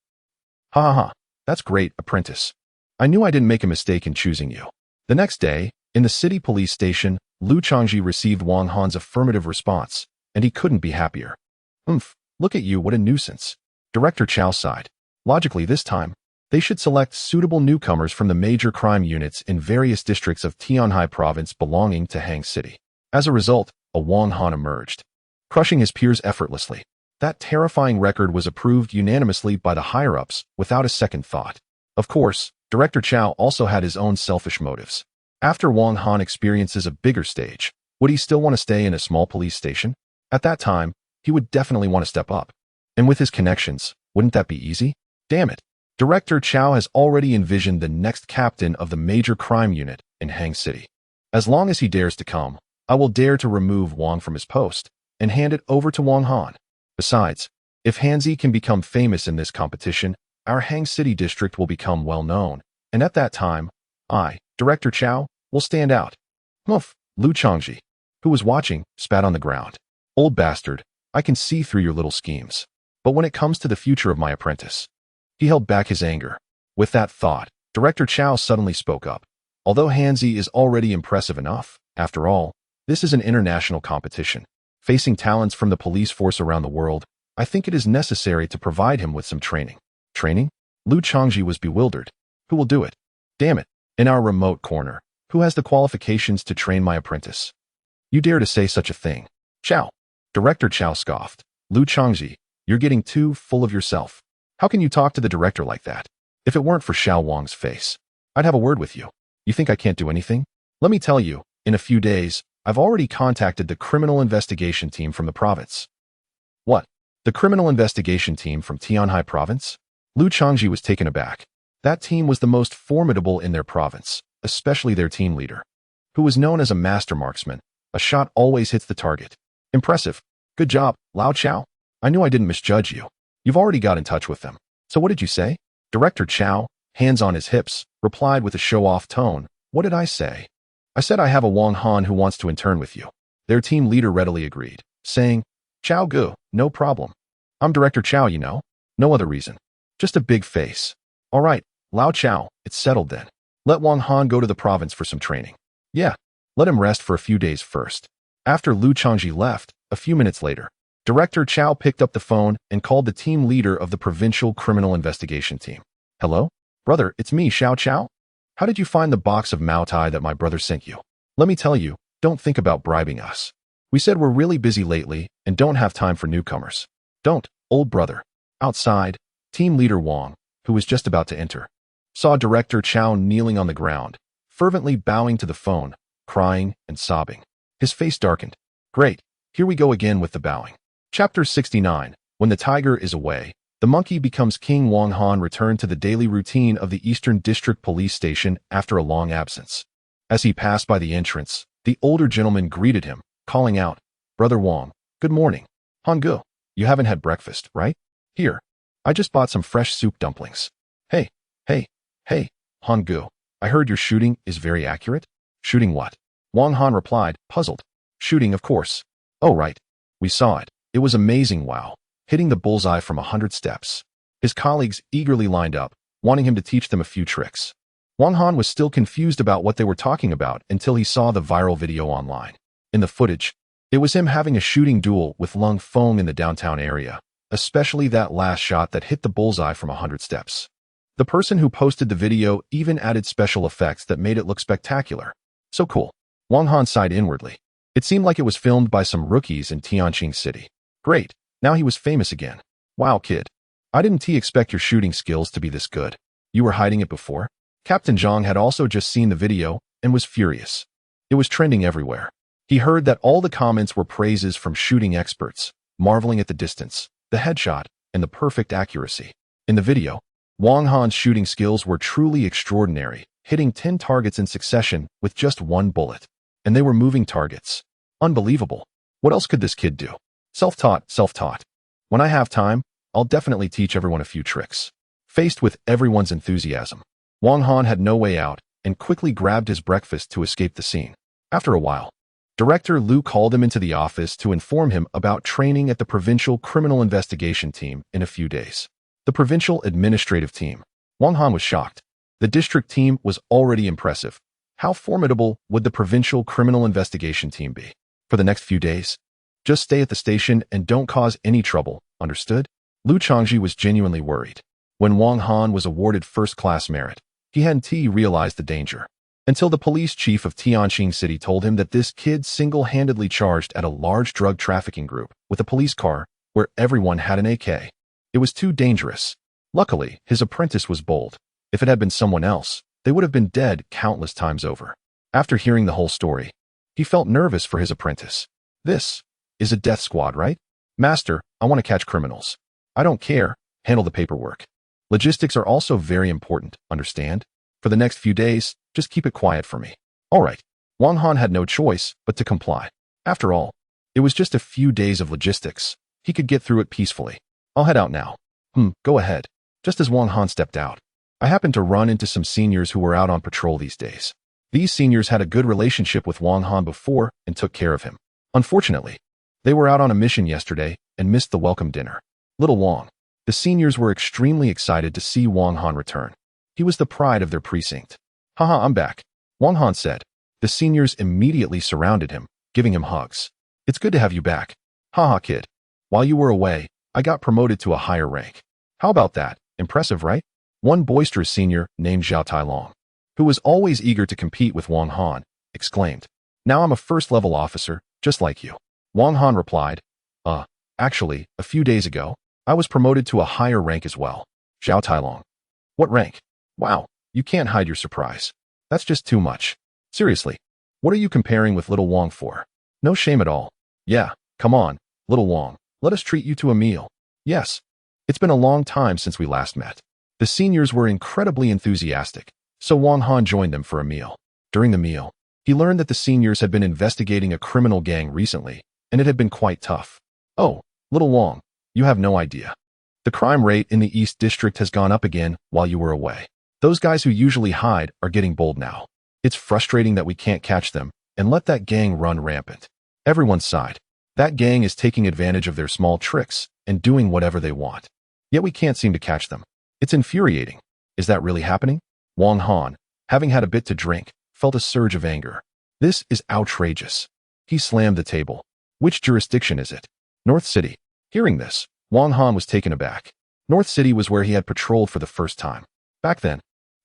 Ha ha ha, that's great, apprentice. I knew I didn't make a mistake in choosing you. The next day, in the city police station, Lu Changji received Wang Han's affirmative response, and he couldn't be happier. Look at you, what a nuisance. Director Chow sighed. Logically this time, they should select suitable newcomers from the major crime units in various districts of Tianhai province belonging to Hang City. As a result, a Wang Han emerged, crushing his peers effortlessly. That terrifying record was approved unanimously by the higher-ups without a second thought. Of course, Director Chow also had his own selfish motives. After Wang Han experiences a bigger stage, would he still want to stay in a small police station? At that time, he would definitely want to step up. And with his connections, wouldn't that be easy? Damn it. Director Chow has already envisioned the next captain of the major crime unit in Hang City. As long as he dares to come, I will dare to remove Wang from his post and hand it over to Wang Han. Besides, if Hanzi can become famous in this competition, our Hang City district will become well known, and at that time, I, Director Chow, will stand out. Lu Changji, who was watching, spat on the ground. Old bastard, I can see through your little schemes. But when it comes to the future of my apprentice, he held back his anger. With that thought, Director Chow suddenly spoke up. Although Hanzi is already impressive enough, after all, this is an international competition. Facing talents from the police force around the world, I think it is necessary to provide him with some training. Training? Lu Changji was bewildered. Who will do it? Damn it. In our remote corner, who has the qualifications to train my apprentice? You dare to say such a thing? Chow. Director Chow scoffed. Lu Changji, you're getting too full of yourself. How can you talk to the director like that? If it weren't for Xiao Wang's face, I'd have a word with you. You think I can't do anything? Let me tell you, in a few days, I've already contacted the criminal investigation team from the province. What? The criminal investigation team from Tianhai province? Lu Changji was taken aback. That team was the most formidable in their province, especially their team leader, who was known as a master marksman. A shot always hits the target. Impressive. Good job, Lao Chow. I knew I didn't misjudge you. You've already got in touch with them. So what did you say? Director Chow, hands on his hips, replied with a show-off tone. What did I say? I said I have a Wang Han who wants to intern with you. Their team leader readily agreed, saying, Chow Gu, no problem. I'm Director Chow, you know. No other reason. Just a big face. All right, Lao Chow, it's settled then. Let Wang Han go to the province for some training. Yeah, let him rest for a few days first. After Lu Changji left, a few minutes later, Director Chow picked up the phone and called the team leader of the Provincial Criminal Investigation Team. Hello? Brother, it's me, Xiao Chow. How did you find the box of Mao Tai that my brother sent you? Let me tell you, don't think about bribing us. We said we're really busy lately and don't have time for newcomers. Don't, old brother. Outside, team leader Wang, who was just about to enter, saw Director Chow kneeling on the ground, fervently bowing to the phone, crying and sobbing. His face darkened. Great, here we go again with the bowing. Chapter 69. When the tiger is away, the monkey becomes king. Wang Han returned to the daily routine of the Eastern District Police Station after a long absence. As he passed by the entrance, the older gentleman greeted him, calling out, Brother Wang, good morning. Hanggu, you haven't had breakfast, right? Here, I just bought some fresh soup dumplings. Hey, Hanggu, I heard your shooting is very accurate? Shooting what? Wang Han replied, puzzled. Shooting, of course. Oh, right. We saw it. It was amazing, wow. Hitting the bullseye from 100 steps. His colleagues eagerly lined up, wanting him to teach them a few tricks. Wang Han was still confused about what they were talking about until he saw the viral video online. In the footage, it was him having a shooting duel with Lung Feng in the downtown area, especially that last shot that hit the bullseye from 100 steps. The person who posted the video even added special effects that made it look spectacular. So cool. Wang Han sighed inwardly. It seemed like it was filmed by some rookies in Tianjin City. Great, now he was famous again. Wow, kid. I didn't expect your shooting skills to be this good. You were hiding it before? Captain Zhang had also just seen the video and was furious. It was trending everywhere. He heard that all the comments were praises from shooting experts, marveling at the distance, the headshot, and the perfect accuracy. In the video, Wang Han's shooting skills were truly extraordinary, hitting 10 targets in succession with just one bullet. And they were moving targets. Unbelievable. What else could this kid do? Self-taught. When I have time, I'll definitely teach everyone a few tricks. Faced with everyone's enthusiasm, Wang Han had no way out and quickly grabbed his breakfast to escape the scene. After a while, Director Lu called him into the office to inform him about training at the Provincial Criminal Investigation Team in a few days. The Provincial Administrative Team. Wang Han was shocked. The district team was already impressive. How formidable would the Provincial Criminal Investigation Team be? For the next few days, just stay at the station and don't cause any trouble, understood? Lu Changji was genuinely worried. When Wang Han was awarded first-class merit, he hadn't realized the danger. Until the police chief of Tianjin City told him that this kid single-handedly charged at a large drug trafficking group with a police car where everyone had an AK. It was too dangerous. Luckily, his apprentice was bold. If it had been someone else, they would have been dead countless times over. After hearing the whole story, he felt nervous for his apprentice. This is a death squad, right? Master, I want to catch criminals. I don't care. Handle the paperwork. Logistics are also very important, understand? For the next few days, just keep it quiet for me. All right. Wang Han had no choice but to comply. After all, it was just a few days of logistics. He could get through it peacefully. I'll head out now. Go ahead. Just as Wang Han stepped out, I happened to run into some seniors who were out on patrol these days. These seniors had a good relationship with Wang Han before and took care of him. Unfortunately, they were out on a mission yesterday and missed the welcome dinner. Little Wang. The seniors were extremely excited to see Wang Han return. He was the pride of their precinct. Haha, I'm back, Wang Han said. The seniors immediately surrounded him, giving him hugs. It's good to have you back. Haha, kid. While you were away, I got promoted to a higher rank. How about that? Impressive, right? One boisterous senior named Zhao Tailong, who was always eager to compete with Wang Han, exclaimed. Now I'm a first-level officer, just like you. Wang Han replied, actually, a few days ago, I was promoted to a higher rank as well. Zhao Tailong. What rank? Wow, you can't hide your surprise. That's just too much. Seriously, what are you comparing with little Wang for? No shame at all. Yeah, come on, little Wang, let us treat you to a meal. Yes. It's been a long time since we last met. The seniors were incredibly enthusiastic, so Wang Han joined them for a meal. During the meal, he learned that the seniors had been investigating a criminal gang recently, and it had been quite tough. Oh, little Wang, you have no idea. The crime rate in the East District has gone up again while you were away. Those guys who usually hide are getting bold now. It's frustrating that we can't catch them and let that gang run rampant. Everyone sighed. That gang is taking advantage of their small tricks and doing whatever they want. Yet we can't seem to catch them. It's infuriating. Is that really happening? Wang Han, having had a bit to drink, felt a surge of anger. This is outrageous. He slammed the table. Which jurisdiction is it? North City. Hearing this, Wang Han was taken aback. North City was where he had patrolled for the first time. Back then,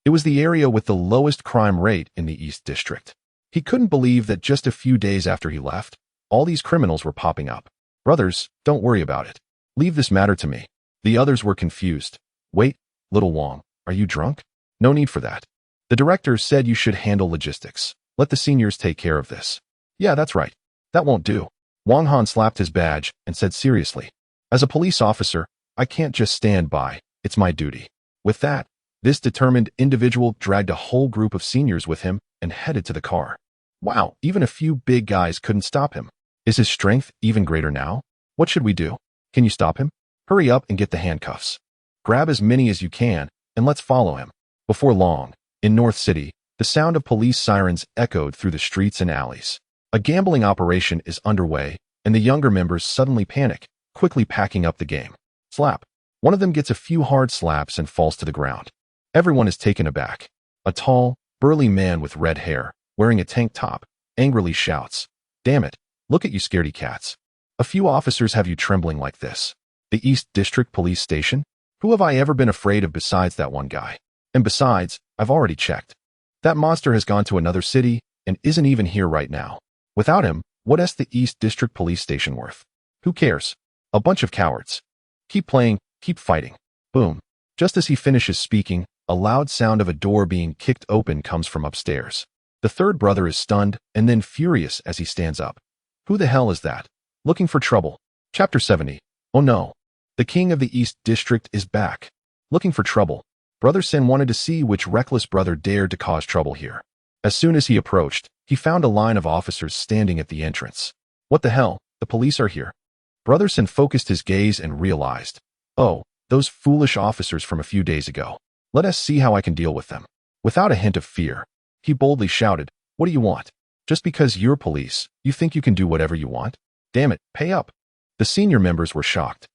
it was the area with the lowest crime rate in the East District. He couldn't believe that just a few days after he left, all these criminals were popping up. Brothers, don't worry about it. Leave this matter to me. The others were confused. Wait, little Wang, are you drunk? No need for that. The director said you should handle logistics. Let the seniors take care of this. Yeah, that's right. That won't do. Wang Han slapped his badge and said seriously, as a police officer, I can't just stand by. It's my duty. With that, this determined individual dragged a whole group of seniors with him and headed to the car. Wow, even a few big guys couldn't stop him. Is his strength even greater now? What should we do? Can you stop him? Hurry up and get the handcuffs. Grab as many as you can and let's follow him. Before long, in North City, the sound of police sirens echoed through the streets and alleys. A gambling operation is underway, and the younger members suddenly panic, quickly packing up the game. Slap. One of them gets a few hard slaps and falls to the ground. Everyone is taken aback. A tall, burly man with red hair, wearing a tank top, angrily shouts, "Damn it, look at you scaredy cats. A few officers have you trembling like this. The East District Police Station? Who have I ever been afraid of besides that one guy? And besides, I've already checked. That monster has gone to another city and isn't even here right now. Without him, what is the East District Police Station worth? Who cares? A bunch of cowards. Keep playing, keep fighting." Boom. Just as he finishes speaking, a loud sound of a door being kicked open comes from upstairs. The third brother is stunned and then furious as he stands up. Who the hell is that? Looking for trouble. Chapter 70. Oh no. The king of the East District is back. Looking for trouble. Brother Sin wanted to see which reckless brother dared to cause trouble here. As soon as he approached, he found a line of officers standing at the entrance. What the hell? The police are here. Brother Sin focused his gaze and realized, oh, those foolish officers from a few days ago. Let us see how I can deal with them. Without a hint of fear, he boldly shouted, "What do you want? Just because you're police, you think you can do whatever you want? Damn it, pay up." The senior members were shocked.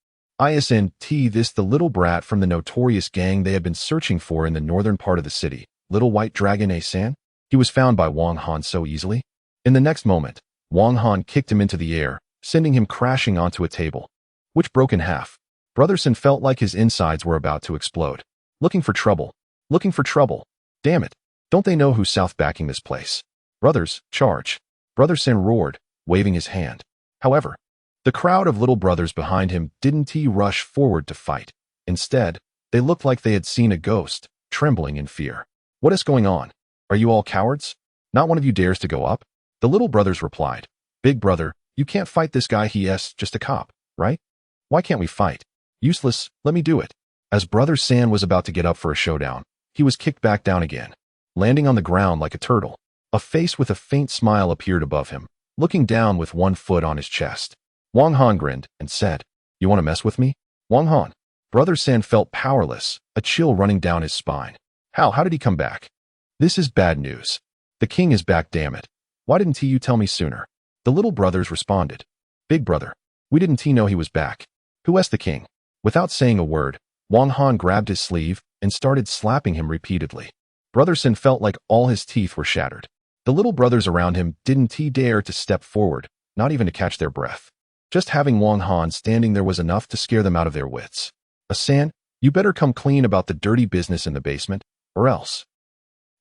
Isn't this the little brat from the notorious gang they had been searching for in the northern part of the city, Little White Dragon A-san? He was found by Wang Han so easily. In the next moment, Wang Han kicked him into the air, sending him crashing onto a table, which broke in half. Brother Sin felt like his insides were about to explode. Looking for trouble. Looking for trouble. Damn it. Don't they know who's south backing this place? Brothers, charge. Brother Sin roared, waving his hand. However, the crowd of little brothers behind him didn't rush forward to fight. Instead, they looked like they had seen a ghost, trembling in fear. What is going on? Are you all cowards? Not one of you dares to go up? The little brothers replied, "Big brother, you can't fight this guy, he's just a cop, right? Why can't we fight? Useless, let me do it." As Brother San was about to get up for a showdown, he was kicked back down again, landing on the ground like a turtle. A face with a faint smile appeared above him, looking down with one foot on his chest. Wang Han grinned and said, "You want to mess with me? Wang Han?" Brother San felt powerless, a chill running down his spine. How did he come back? This is bad news. The king is back, damn it. Why didn't you tell me sooner? The little brothers responded, "Big brother, we didn't know he was back." Who is the king? Without saying a word, Wang Han grabbed his sleeve and started slapping him repeatedly. Brother Sin felt like all his teeth were shattered. The little brothers around him didn't dare to step forward, not even to catch their breath. Just having Wang Han standing there was enough to scare them out of their wits. "San, you better come clean about the dirty business in the basement, or else."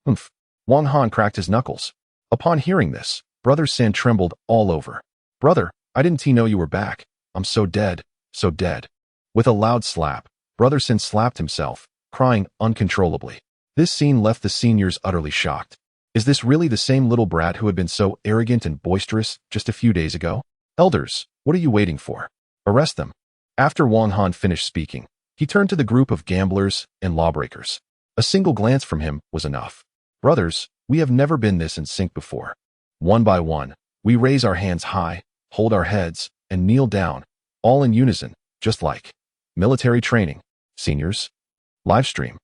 Humph. Wang Han cracked his knuckles. Upon hearing this, Brother Sin trembled all over. "Brother, I didn't know you were back. I'm so dead, so dead." With a loud slap, Brother Sin slapped himself, crying uncontrollably. This scene left the seniors utterly shocked. Is this really the same little brat who had been so arrogant and boisterous just a few days ago? Elders, what are you waiting for? Arrest them. After Wang Han finished speaking, he turned to the group of gamblers and lawbreakers. A single glance from him was enough. "Brothers, we have never been this in sync before. One by one, we raise our hands high, hold our heads, and kneel down, all in unison, just like military training. Seniors? Livestream.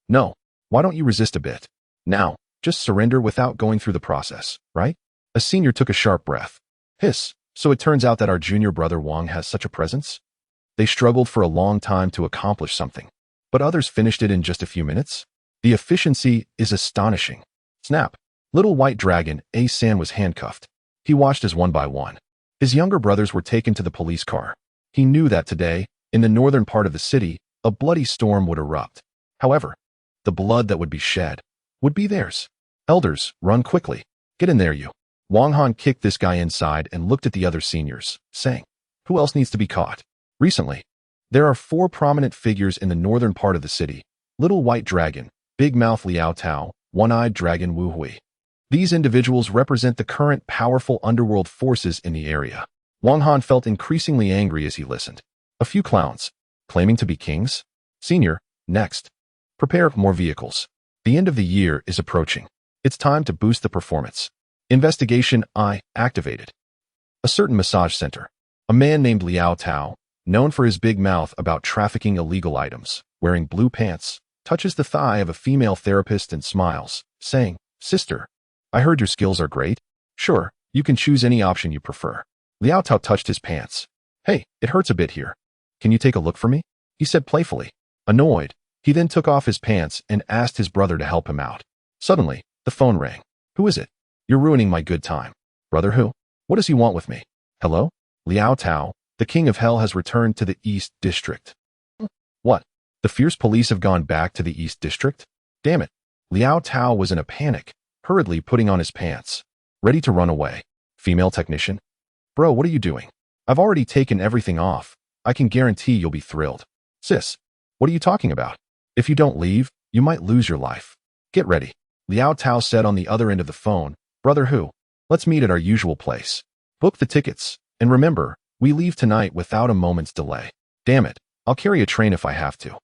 No, why don't you resist a bit? Now, just surrender without going through the process, right?" A senior took a sharp breath. Hiss. So it turns out that our junior brother Wang has such a presence? They struggled for a long time to accomplish something, but others finished it in just a few minutes? The efficiency is astonishing. Snap. Little White Dragon A-san was handcuffed. He watched as one by one his younger brothers were taken to the police car. He knew that today, in the northern part of the city, a bloody storm would erupt. However, the blood that would be shed would be theirs. Elders, run quickly. Get in there, you. Wang Han kicked this guy inside and looked at the other seniors, saying, who else needs to be caught? Recently, there are 4 prominent figures in the northern part of the city. Little White Dragon, Big Mouth Liao Tao, One-Eyed Dragon Wu Hui. These individuals represent the current powerful underworld forces in the area. Wang Han felt increasingly angry as he listened. A few clowns, claiming to be kings? Senior, next. Prepare more vehicles. The end of the year is approaching. It's time to boost the performance. Investigation I activated. A certain massage center. A man named Liao Tao, known for his big mouth about trafficking illegal items, wearing blue pants, touches the thigh of a female therapist and smiles, saying, Sister, I heard your skills are great. Sure, you can choose any option you prefer. Liao Tao touched his pants. Hey, it hurts a bit here. Can you take a look for me? He said playfully. Annoyed, he then took off his pants and asked his brother to help him out. Suddenly, the phone rang. Who is it? You're ruining my good time. Brother who? What does he want with me? Hello? Liao Tao, the king of hell has returned to the East District. What? The fierce police have gone back to the East District? Damn it. Liao Tao was in a panic, hurriedly putting on his pants, ready to run away. Female technician? Bro, what are you doing? I've already taken everything off. I can guarantee you'll be thrilled. Sis, what are you talking about? If you don't leave, you might lose your life. Get ready. Liao Tao said on the other end of the phone, Brother who? Let's meet at our usual place. Book the tickets, and remember, we leave tonight without a moment's delay. Damn it, I'll carry a train if I have to.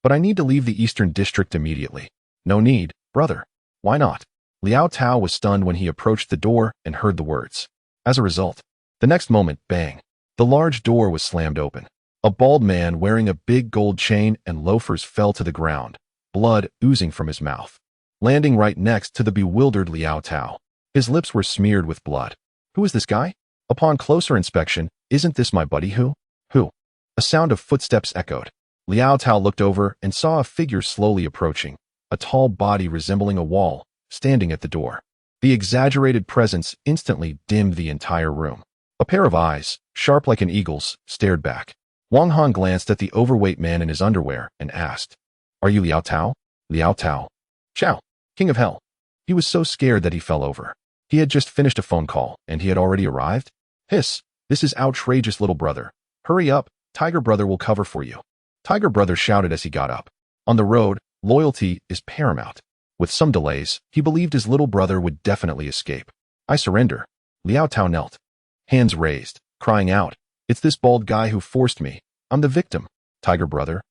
But I need to leave the Eastern District immediately. No need, brother. Why not? Liao Tao was stunned when he approached the door and heard the words. As a result, the next moment, bang, the large door was slammed open. A bald man wearing a big gold chain and loafers fell to the ground, blood oozing from his mouth, landing right next to the bewildered Liao Tao. His lips were smeared with blood. Who is this guy? Upon closer inspection, isn't this my buddy who? Who? A sound of footsteps echoed. Liao Tao looked over and saw a figure slowly approaching, a tall body resembling a wall, standing at the door. The exaggerated presence instantly dimmed the entire room. A pair of eyes, sharp like an eagle's, stared back. Wang Han glanced at the overweight man in his underwear and asked, Are you Liao Tao? Liao Tao. Chow, king of hell. He was so scared that he fell over. He had just finished a phone call, and he had already arrived? Hiss, this is outrageous, little brother. Hurry up, Tiger Brother will cover for you. Tiger Brother shouted as he got up. On the road, loyalty is paramount. With some delays, he believed his little brother would definitely escape. I surrender. Liao Tao knelt, hands raised, crying out, It's this bald guy who forced me. I'm the victim. Tiger Brother.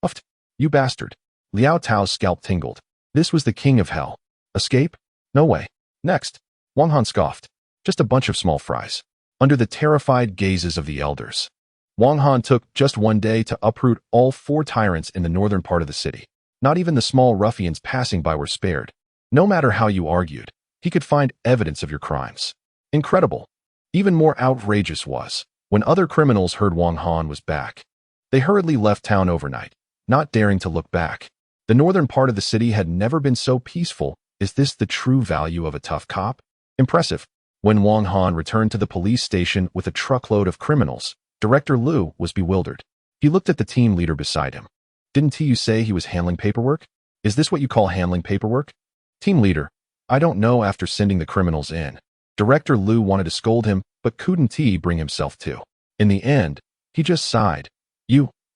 Uffed. You bastard. Liao Tao's scalp tingled. This was the king of hell. Escape? No way. Next. Wang Han scoffed. Just a bunch of small fries. Under the terrified gazes of the elders, Wang Han took just one day to uproot all 4 tyrants in the northern part of the city. Not even the small ruffians passing by were spared. No matter how you argued, he could find evidence of your crimes. Incredible. Even more outrageous was, when other criminals heard Wang Han was back, they hurriedly left town overnight, not daring to look back. The northern part of the city had never been so peaceful. Is this the true value of a tough cop? Impressive. When Wang Han returned to the police station with a truckload of criminals, Director Liu was bewildered. He looked at the team leader beside him. Didn't you say he was handling paperwork? Is this what you call handling paperwork? Team leader, I don't know. After sending the criminals in, Director Liu wanted to scold him, but couldn't he bring himself to. In the end, he just sighed.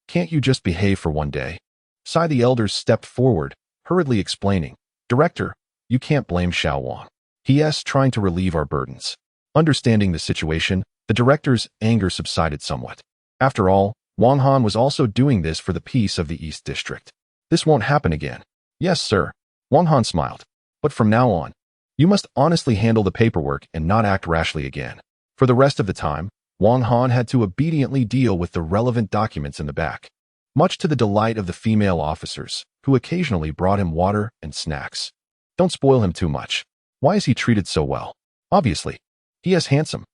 Can't you just behave for one day? Sai the elders stepped forward, hurriedly explaining, Director, you can't blame Xiao Wang. He.s. trying to relieve our burdens. Understanding the situation, the director's anger subsided somewhat. After all, Wang Han was also doing this for the peace of the East District. This won't happen again. Yes, sir. Wang Han smiled. But from now on, you must honestly handle the paperwork and not act rashly again. For the rest of the time, Wang Han had to obediently deal with the relevant documents in the back, much to the delight of the female officers, who occasionally brought him water and snacks. Don't spoil him too much. Why is he treated so well? Obviously, he is handsome.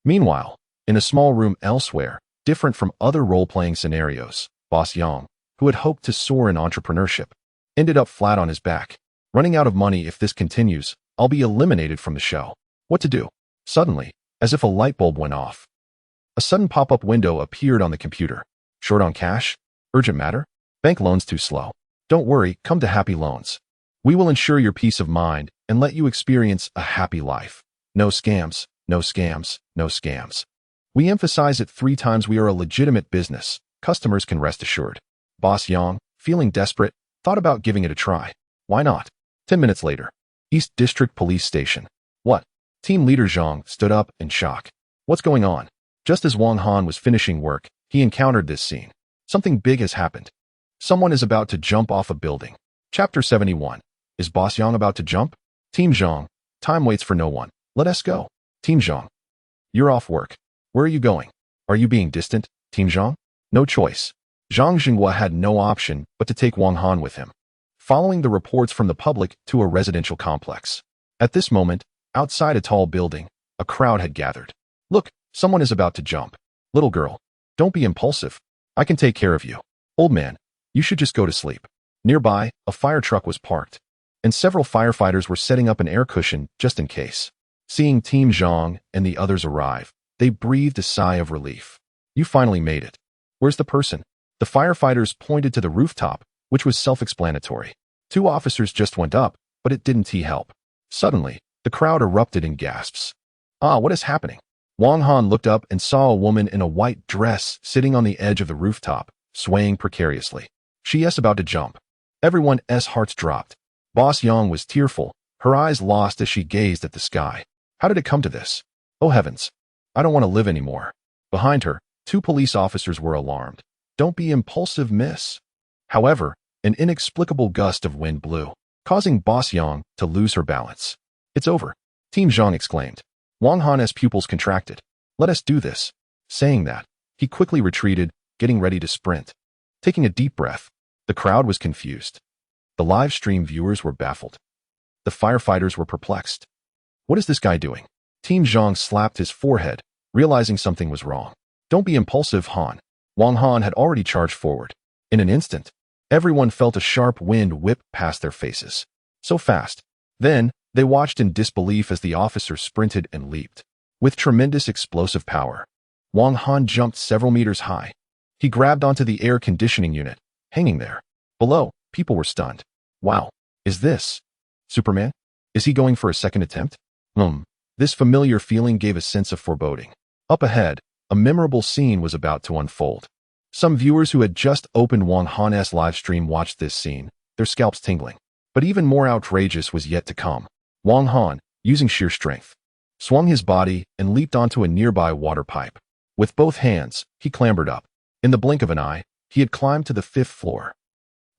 Meanwhile, in a small room elsewhere, different from other role-playing scenarios, Boss Yang, who had hoped to soar in entrepreneurship, ended up flat on his back. Running out of money. If this continues, I'll be eliminated from the show. What to do? Suddenly, as if a light bulb went off, a sudden pop-up window appeared on the computer. Short on cash? Urgent matter? Bank loans too slow? Don't worry, come to Happy Loans. We will ensure your peace of mind and let you experience a happy life. No scams, no scams, no scams. We emphasize it 3 times. We are a legitimate business. Customers can rest assured. Boss Yang, feeling desperate, thought about giving it a try. Why not? 10 minutes later. East District Police Station. What? Team leader Zhang stood up in shock. What's going on? Just as Wang Han was finishing work, he encountered this scene. Something big has happened. Someone is about to jump off a building. Chapter 71. Is Boss Yang about to jump? Team Zhang. Time waits for no one. Let us go. Team Zhang. You're off work. Where are you going? Are you being distant, Team Zhang? No choice. Zhang Jinghua had no option but to take Wang Han with him, following the reports from the public to a residential complex. At this moment, outside a tall building, a crowd had gathered. Look, someone is about to jump. Little girl, don't be impulsive. I can take care of you. Old man, you should just go to sleep. Nearby, a fire truck was parked, and several firefighters were setting up an air cushion just in case. Seeing Team Zhang and the others arrive, they breathed a sigh of relief. You finally made it. Where's the person? The firefighters pointed to the rooftop, which was self-explanatory. 2 officers just went up, but it didn't help. Suddenly, the crowd erupted in gasps. Ah, what is happening? Wang Han looked up and saw a woman in a white dress sitting on the edge of the rooftop, swaying precariously. She is about to jump. Everyone's hearts dropped. Boss Yang was tearful, her eyes lost as she gazed at the sky. How did it come to this? Oh heavens. I don't want to live anymore. Behind her, 2 police officers were alarmed. Don't be impulsive, miss. However, an inexplicable gust of wind blew, causing Boss Yang to lose her balance. It's over, Team Zhang exclaimed. Wang Han's pupils contracted. Let us do this. Saying that, he quickly retreated, getting ready to sprint. Taking a deep breath, the crowd was confused. The live stream viewers were baffled. The firefighters were perplexed. What is this guy doing? Team Zhang slapped his forehead, realizing something was wrong. Don't be impulsive, Han. Wang Han had already charged forward. In an instant, everyone felt a sharp wind whip past their faces. So fast. Then, they watched in disbelief as the officer sprinted and leaped. With tremendous explosive power, Wang Han jumped several meters high. He grabbed onto the air conditioning unit, hanging there. Below, people were stunned. Wow, is this Superman? Is he going for a second attempt? This familiar feeling gave a sense of foreboding. Up ahead, a memorable scene was about to unfold. Some viewers who had just opened Wang Han's live stream watched this scene, their scalps tingling. But even more outrageous was yet to come. Wang Han, using sheer strength, swung his body and leaped onto a nearby water pipe. With both hands, he clambered up. In the blink of an eye, he had climbed to the 5th floor.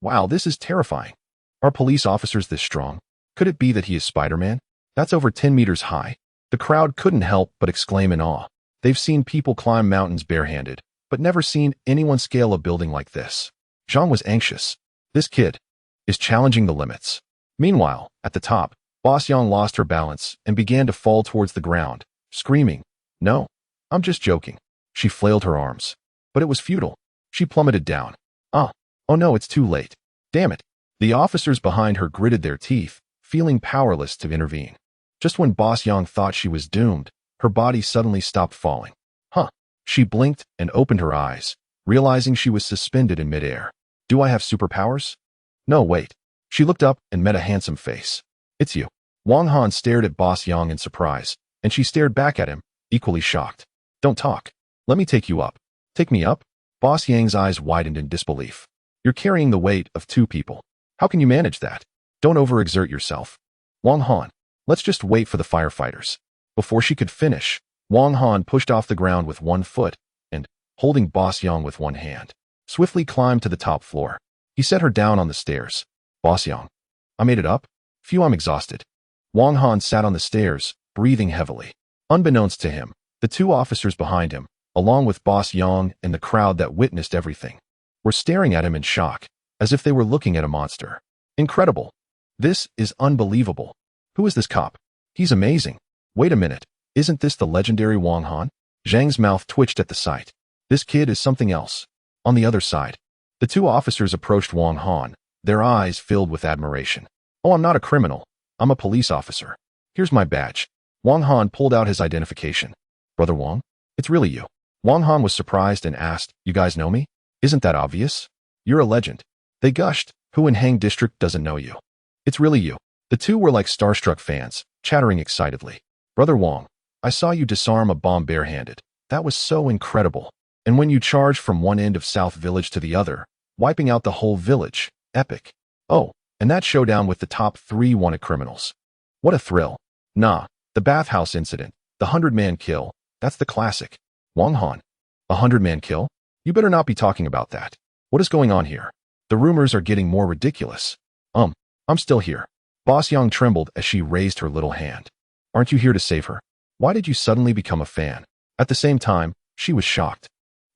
Wow, this is terrifying. Are police officers this strong? Could it be that he is Spider-Man? That's over 10 meters high. The crowd couldn't help but exclaim in awe. They've seen people climb mountains barehanded, but never seen anyone scale a building like this. Zhang was anxious. This kid is challenging the limits. Meanwhile, at the top, Boss Yang lost her balance and began to fall towards the ground, screaming, "No, I'm just joking." She flailed her arms. But it was futile. She plummeted down. Oh no, it's too late. Damn it. The officers behind her gritted their teeth, feeling powerless to intervene. Just when Boss Yang thought she was doomed, her body suddenly stopped falling. She blinked and opened her eyes, realizing she was suspended in midair. Do I have superpowers? No, wait. She looked up and met a handsome face. It's you. Wang Han stared at Boss Yang in surprise, and she stared back at him, equally shocked. Don't talk. Let me take you up. Take me up? Boss Yang's eyes widened in disbelief. You're carrying the weight of 2 people. How can you manage that? Don't overexert yourself. Wang Han, let's just wait for the firefighters. Before she could finish, Wang Han pushed off the ground with 1 foot and, holding Boss Yang with 1 hand, swiftly climbed to the top floor. He set her down on the stairs. Boss Yang, I made it up? Phew, I'm exhausted. Wang Han sat on the stairs, breathing heavily. Unbeknownst to him, the 2 officers behind him, along with Boss Yang and the crowd that witnessed everything, were staring at him in shock, as if they were looking at a monster. Incredible. This is unbelievable. Who is this cop? He's amazing. Wait a minute. Isn't this the legendary Wang Han? Zhang's mouth twitched at the sight. This kid is something else. On the other side, the 2 officers approached Wang Han, their eyes filled with admiration. Oh, I'm not a criminal. I'm a police officer. Here's my badge. Wang Han pulled out his identification. Brother Wang? It's really you. Wang Han was surprised and asked, you guys know me? Isn't that obvious? You're a legend. They gushed, who in Hang District doesn't know you? It's really you. The two were like starstruck fans, chattering excitedly. Brother Wang, I saw you disarm a bomb barehanded. That was so incredible. And when you charged from one end of South Village to the other, wiping out the whole village, epic. Oh, and that showdown with the top 3 wanted criminals. What a thrill. Nah, the bathhouse incident, the 100-man kill, that's the classic. Wang Han, a 100-man kill? You better not be talking about that. What is going on here? The rumors are getting more ridiculous. I'm still here. Boss Yang trembled as she raised her little hand. Aren't you here to save her? Why did you suddenly become a fan? At the same time, she was shocked.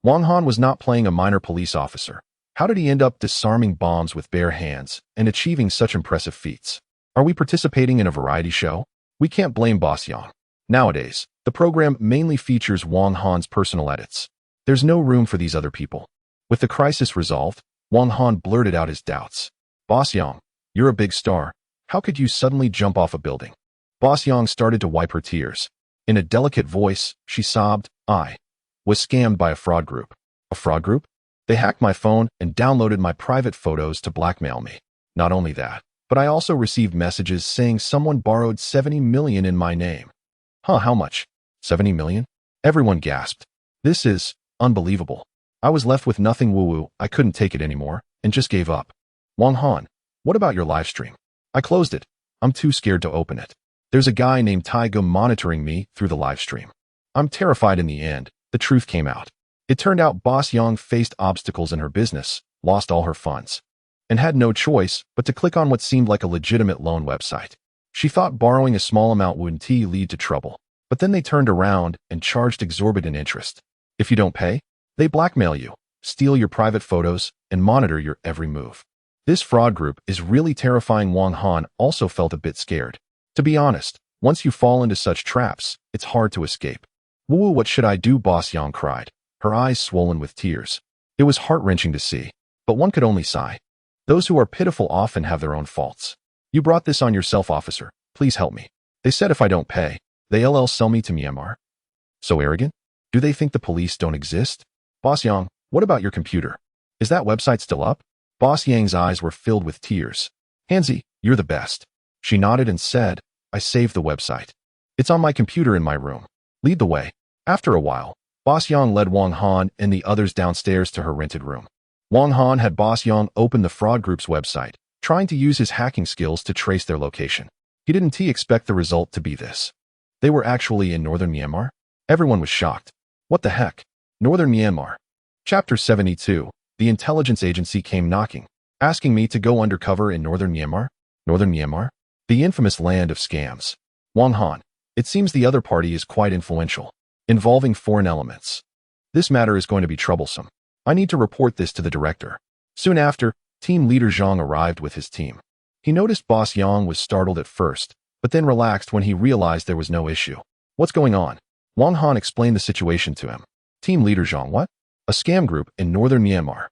Wang Han was not playing a minor police officer. How did he end up disarming bombs with bare hands and achieving such impressive feats? Are we participating in a variety show? We can't blame Boss Yang. Nowadays, the program mainly features Wang Han's personal edits. There's no room for these other people. With the crisis resolved, Wang Han blurted out his doubts. Boss Yang, you're a big star. How could you suddenly jump off a building? Boss Yang started to wipe her tears. In a delicate voice, she sobbed, I was scammed by a fraud group. A fraud group? They hacked my phone and downloaded my private photos to blackmail me. Not only that, but I also received messages saying someone borrowed 70 million in my name. How much? 70 million? Everyone gasped. This is unbelievable. I was left with nothing woo-woo, I couldn't take it anymore, and just gave up. Wang Han, what about your live stream? I closed it. I'm too scared to open it. There's a guy named Taiga monitoring me through the live stream. I'm terrified. In the end, the truth came out. It turned out Boss Yang faced obstacles in her business, lost all her funds, and had no choice but to click on what seemed like a legitimate loan website. She thought borrowing a small amount wouldn't lead to trouble, but then they turned around and charged exorbitant interest. If you don't pay, they blackmail you, steal your private photos, and monitor your every move. This fraud group is really terrifying. Wang Han also felt a bit scared. To be honest, once you fall into such traps, it's hard to escape. Woo, what should I do? Boss Yang cried, her eyes swollen with tears. It was heart-wrenching to see, but one could only sigh. Those who are pitiful often have their own faults. You brought this on yourself, officer. Please help me. They said if I don't pay, they'll sell me to Myanmar. So arrogant? Do they think the police don't exist? Boss Yang, what about your computer? Is that website still up? Boss Yang's eyes were filled with tears. Hansi, you're the best. She nodded and said, I saved the website. It's on my computer in my room. Lead the way. After a while, Boss Yang led Wang Han and the others downstairs to her rented room. Wang Han had Boss Yang open the fraud group's website, trying to use his hacking skills to trace their location. He didn't expect the result to be this. They were actually in northern Myanmar? Everyone was shocked. What the heck? Northern Myanmar. Chapter 72. The intelligence agency came knocking, asking me to go undercover in northern Myanmar. Northern Myanmar? The infamous land of scams. Wang Han. It seems the other party is quite influential, involving foreign elements. This matter is going to be troublesome. I need to report this to the director. Soon after, team leader Zhang arrived with his team. He noticed Boss Yang was startled at first, but then relaxed when he realized there was no issue. What's going on? Wang Han explained the situation to him. Team leader Zhang, what? A scam group in northern Myanmar.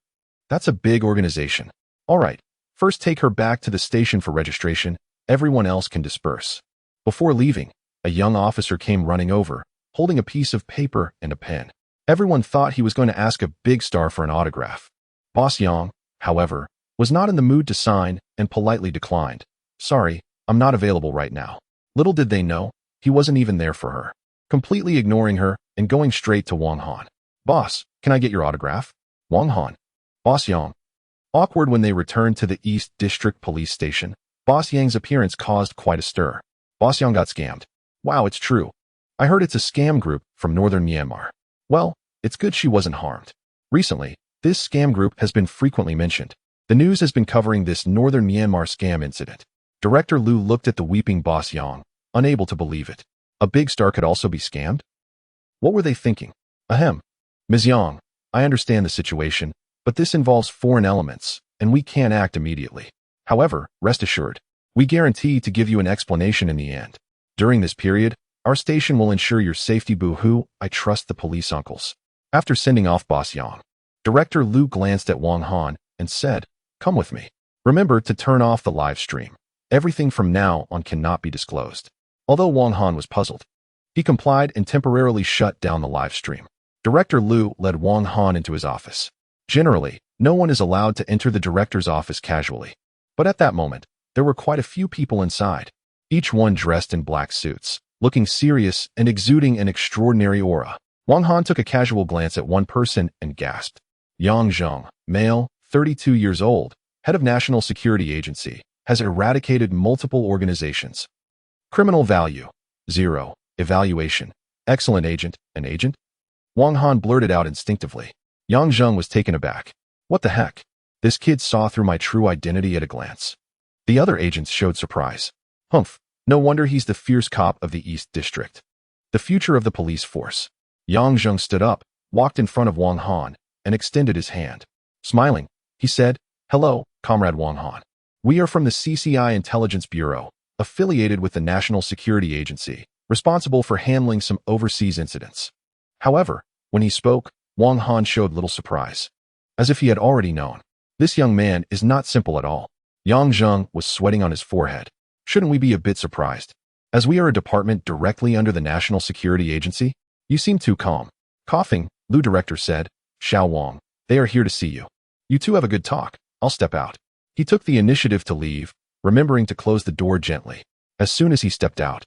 That's a big organization. All right, first take her back to the station for registration. Everyone else can disperse. Before leaving, a young officer came running over, holding a piece of paper and a pen. Everyone thought he was going to ask a big star for an autograph. Boss Yang, however, was not in the mood to sign and politely declined. Sorry, I'm not available right now. Little did they know, he wasn't even there for her. Completely ignoring her and going straight to Wang Han. Boss, can I get your autograph? Wang Han. Boss Yang. Awkward when they returned to the East District Police Station. Boss Yang's appearance caused quite a stir. Boss Yang got scammed. Wow, it's true. I heard it's a scam group from northern Myanmar. Well, it's good she wasn't harmed. Recently, this scam group has been frequently mentioned. The news has been covering this northern Myanmar scam incident. Director Liu looked at the weeping Boss Yang, unable to believe it. A big star could also be scammed? What were they thinking? Ahem. Ms. Yang, I understand the situation, but this involves foreign elements, and we can't act immediately. However, rest assured, we guarantee to give you an explanation in the end. During this period, our station will ensure your safety. Boo-hoo, I trust the police uncles. After sending off Boss Yang, Director Liu glanced at Wang Han and said, come with me. Remember to turn off the live stream. Everything from now on cannot be disclosed. Although Wang Han was puzzled, he complied and temporarily shut down the live stream. Director Liu led Wang Han into his office. Generally, no one is allowed to enter the director's office casually. But at that moment, there were quite a few people inside, each one dressed in black suits, looking serious and exuding an extraordinary aura. Wang Han took a casual glance at one person and gasped. Yang Zheng, male, 32 years old, head of National Security Agency, has eradicated multiple organizations. Criminal value, 0. Evaluation, excellent agent, an agent? Wang Han blurted out instinctively. Yang Zheng was taken aback. What the heck? This kid saw through my true identity at a glance. The other agents showed surprise. Humph, no wonder he's the fierce cop of the East District. The future of the police force. Yang Zheng stood up, walked in front of Wang Han, and extended his hand. Smiling, he said, "Hello, Comrade Wang Han. We are from the CCI Intelligence Bureau, affiliated with the National Security Agency, responsible for handling some overseas incidents." However, when he spoke, Wang Han showed little surprise. As if he had already known. This young man is not simple at all. Yang Zheng was sweating on his forehead. Shouldn't we be a bit surprised? As we are a department directly under the National Security Agency? You seem too calm. Coughing, Liu director said, "Xiao Wang, they are here to see you. You two have a good talk. I'll step out." He took the initiative to leave, remembering to close the door gently. As soon as he stepped out,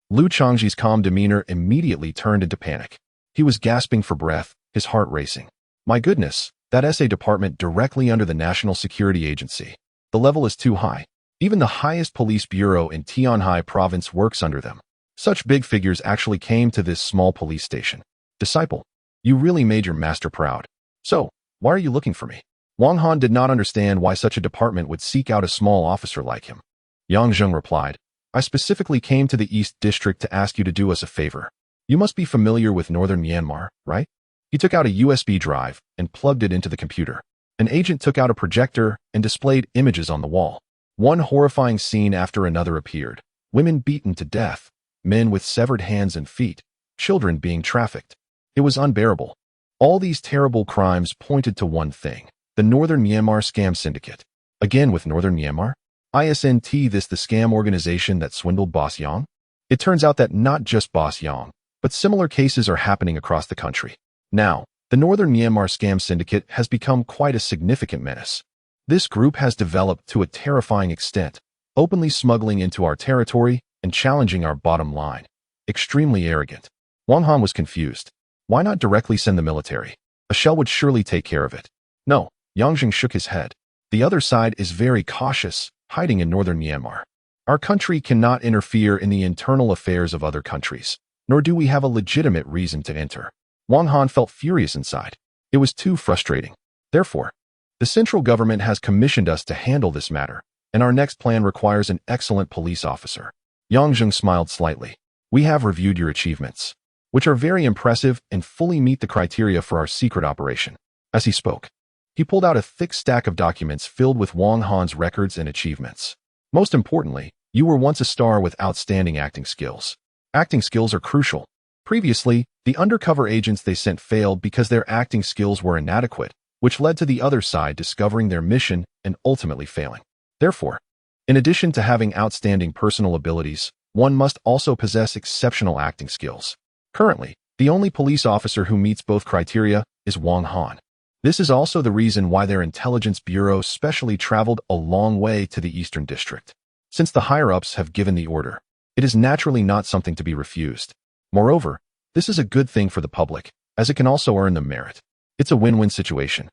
Liu Changji's calm demeanor immediately turned into panic. He was gasping for breath, his heart racing. My goodness, that SA department directly under the National Security Agency. The level is too high. Even the highest police bureau in Tianhai province works under them. Such big figures actually came to this small police station. Disciple, you really made your master proud. So, why are you looking for me? Wang Han did not understand why such a department would seek out a small officer like him. Yang Zheng replied, I specifically came to the East District to ask you to do us a favor. You must be familiar with northern Myanmar, right? He took out a USB drive and plugged it into the computer. An agent took out a projector and displayed images on the wall. One horrifying scene after another appeared. Women beaten to death, men with severed hands and feet, children being trafficked. It was unbearable. All these terrible crimes pointed to one thing, the Northern Myanmar Scam Syndicate. Again with Northern Myanmar? Isn't this the scam organization that swindled Boss Yang? It turns out that not just Boss Yang, but similar cases are happening across the country. Now, the Northern Myanmar Scam Syndicate has become quite a significant menace. This group has developed to a terrifying extent, openly smuggling into our territory and challenging our bottom line. Extremely arrogant. Wang Han was confused. Why not directly send the military? A shell would surely take care of it. No, Yang Zheng shook his head. The other side is very cautious, hiding in northern Myanmar. Our country cannot interfere in the internal affairs of other countries, nor do we have a legitimate reason to enter. Wang Han felt furious inside. It was too frustrating. Therefore, the central government has commissioned us to handle this matter, and our next plan requires an excellent police officer. Yang Zheng smiled slightly. We have reviewed your achievements, which are very impressive and fully meet the criteria for our secret operation. As he spoke, he pulled out a thick stack of documents filled with Wang Han's records and achievements. Most importantly, you were once a star with outstanding acting skills. Acting skills are crucial. Previously, the undercover agents they sent failed because their acting skills were inadequate, which led to the other side discovering their mission and ultimately failing. Therefore, in addition to having outstanding personal abilities, one must also possess exceptional acting skills. Currently, the only police officer who meets both criteria is Wang Han. This is also the reason why their intelligence bureau specially traveled a long way to the Eastern District. Since the higher-ups have given the order, it is naturally not something to be refused. Moreover, this is a good thing for the public, as it can also earn them merit. It's a win-win situation.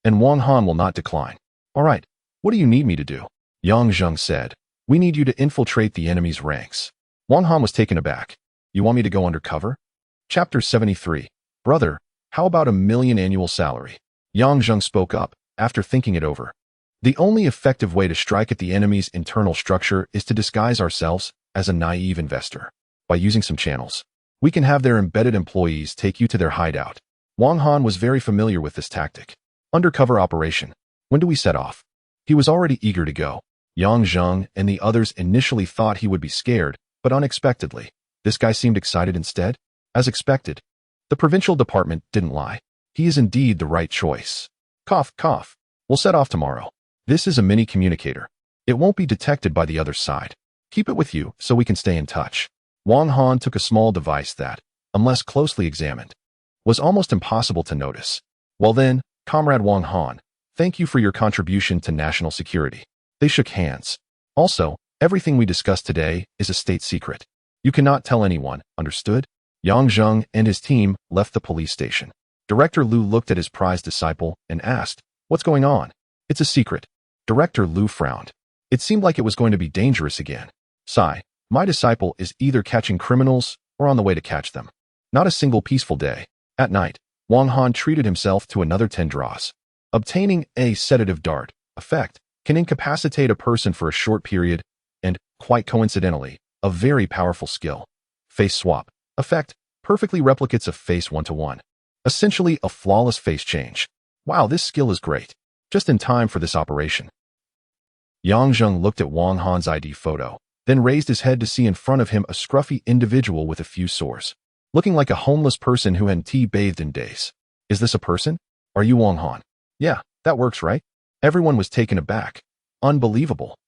And Wang Han will not decline. All right, what do you need me to do? Yang Zheng said, we need you to infiltrate the enemy's ranks. Wang Han was taken aback. You want me to go undercover? Chapter 73. Brother, how about $1 million annual salary? Yang Zheng spoke up, after thinking it over. The only effective way to strike at the enemy's internal structure is to disguise ourselves as a naive investor. By using some channels, we can have their embedded employees take you to their hideout. Wang Han was very familiar with this tactic. Undercover operation. When do we set off? He was already eager to go. Yang Zheng and the others initially thought he would be scared, but unexpectedly, this guy seemed excited instead. As expected, the provincial department didn't lie. He is indeed the right choice. Cough, cough. We'll set off tomorrow. This is a mini communicator. It won't be detected by the other side. Keep it with you so we can stay in touch. Wang Han took a small device that, unless closely examined, was almost impossible to notice. Well then, Comrade Wang Han, thank you for your contribution to national security. They shook hands. Also, everything we discussed today is a state secret. You cannot tell anyone, understood? Yang Zheng and his team left the police station. Director Liu looked at his prized disciple and asked, "What's going on?" "It's a secret." Director Liu frowned. It seemed like it was going to be dangerous again. "Sigh, my disciple is either catching criminals or on the way to catch them. Not a single peaceful day." At night, Wang Han treated himself to another 10 draws. Obtaining a sedative dart effect can incapacitate a person for a short period and, quite coincidentally, a very powerful skill. Face swap effect perfectly replicates a face 1-to-1. Essentially a flawless face change. Wow, this skill is great. Just in time for this operation. Yang Zheng looked at Wang Han's ID photo, then raised his head to see in front of him a scruffy individual with a few sores, looking like a homeless person who hadn't bathed in days. "Is this a person? Are you Wang Han?" "Yeah, that works, right?" Everyone was taken aback. Unbelievable.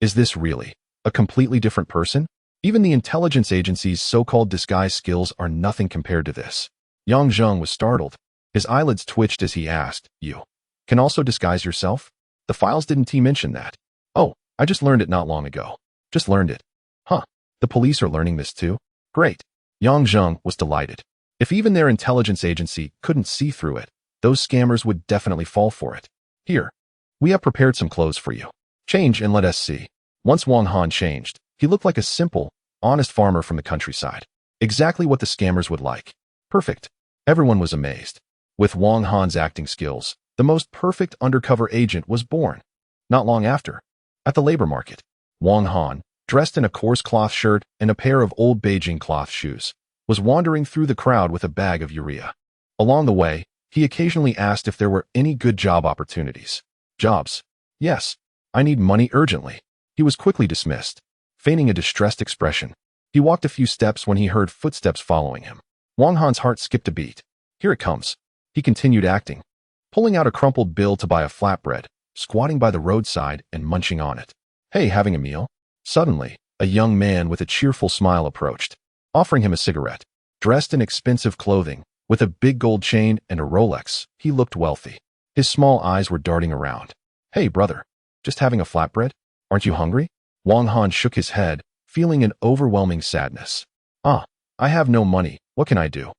Is this really a completely different person? Even the intelligence agency's so-called disguise skills are nothing compared to this. Yang Zheng was startled. His eyelids twitched as he asked, "You can also disguise yourself? The files didn't mention that." "Oh, I just learned it not long ago." "Just learned it? Huh. The police are learning this too? Great." Yang Zheng was delighted. If even their intelligence agency couldn't see through it, those scammers would definitely fall for it. "Here, we have prepared some clothes for you. Change and let us see." Once Wang Han changed, he looked like a simple, honest farmer from the countryside. Exactly what the scammers would like. Perfect. Everyone was amazed. With Wang Han's acting skills, the most perfect undercover agent was born. Not long after, at the labor market, Wang Han, dressed in a coarse cloth shirt and a pair of old Beijing cloth shoes, was wandering through the crowd with a bag of urea. Along the way, he occasionally asked if there were any good job opportunities. "Jobs? Yes. I need money urgently." He was quickly dismissed. Feigning a distressed expression, he walked a few steps when he heard footsteps following him. Wang Han's heart skipped a beat. "Here it comes." He continued acting, pulling out a crumpled bill to buy a flatbread, squatting by the roadside and munching on it. "Hey, having a meal?" Suddenly, a young man with a cheerful smile approached, offering him a cigarette. Dressed in expensive clothing, with a big gold chain and a Rolex, he looked wealthy. His small eyes were darting around. "Hey, brother, just having a flatbread? Aren't you hungry?" Wang Han shook his head, feeling an overwhelming sadness. "Ah, I have no money. What can I do?"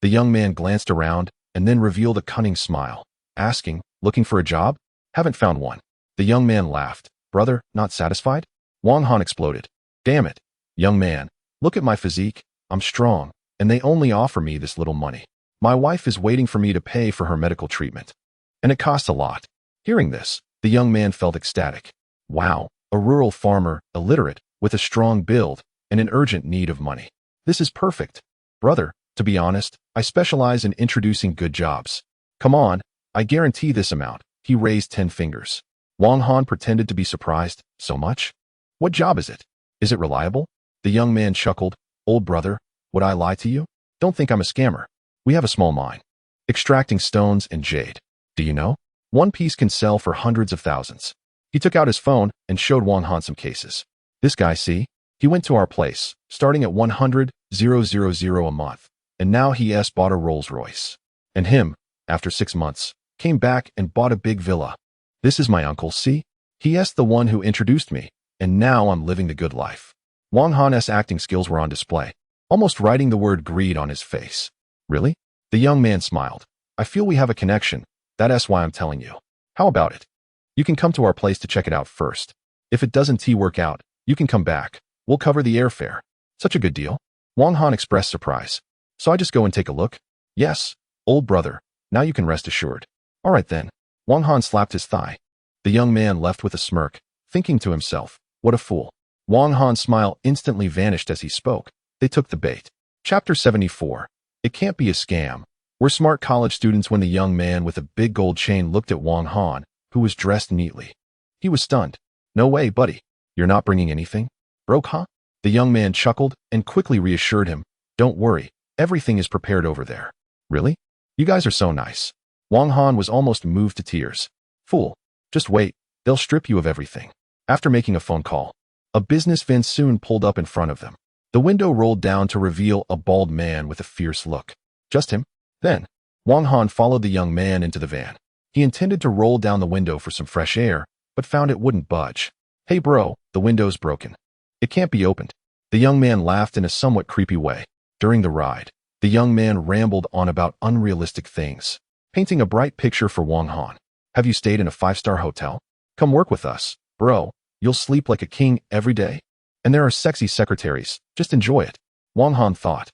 The young man glanced around and then revealed a cunning smile, asking, "Looking for a job? Haven't found one." The young man laughed. "Brother, not satisfied?" Wang Han exploded. "Damn it, young man, look at my physique. I'm strong, and they only offer me this little money. My wife is waiting for me to pay for her medical treatment, and it costs a lot." Hearing this, the young man felt ecstatic. Wow, a rural farmer, illiterate, with a strong build, and in urgent need of money. This is perfect. Brother, to be honest, I specialize in introducing good jobs. Come on, I guarantee this amount. He raised 10 fingers. Wang Han pretended to be surprised. "So much? What job is it? Is it reliable?" The young man chuckled. "Old brother, would I lie to you? Don't think I'm a scammer. We have a small mine, extracting stones and jade. Do you know? One piece can sell for hundreds of thousands." He took out his phone and showed Wang Han some cases. "This guy, see? He went to our place, starting at 100,000 a month, and now he bought a Rolls Royce. And him, after 6 months, came back and bought a big villa. This is my uncle, see? He's the one who introduced me, and now I'm living the good life." Wang Han's acting skills were on display, almost writing the word greed on his face. "Really?" The young man smiled. "I feel we have a connection. That's why I'm telling you. How about it? You can come to our place to check it out first. If it doesn't work out, you can come back. We'll cover the airfare." "Such a good deal?" Wang Han expressed surprise. "So I just go and take a look?" "Yes, old brother. Now you can rest assured." "All right then." Wang Han slapped his thigh. The young man left with a smirk, thinking to himself, "What a fool." Wang Han's smile instantly vanished as he spoke. They took the bait. Chapter 74. It can't be a scam. We're smart college students when the young man with a big gold chain looked at Wang Han, who was dressed neatly. He was stunned. "No way, buddy. You're not bringing anything? Broke, huh?" The young man chuckled and quickly reassured him. "Don't worry. Everything is prepared over there." "Really? You guys are so nice." Wang Han was almost moved to tears. "Fool. Just wait. They'll strip you of everything." After making a phone call, a business van soon pulled up in front of them. The window rolled down to reveal a bald man with a fierce look. Just him? Then, Wang Han followed the young man into the van. He intended to roll down the window for some fresh air, but found it wouldn't budge. Hey bro, the window's broken. It can't be opened. The young man laughed in a somewhat creepy way. During the ride, the young man rambled on about unrealistic things, painting a bright picture for Wang Han. Have you stayed in a 5-star hotel? Come work with us, bro. You'll sleep like a king every day. And there are sexy secretaries. Just enjoy it. Wang Han thought.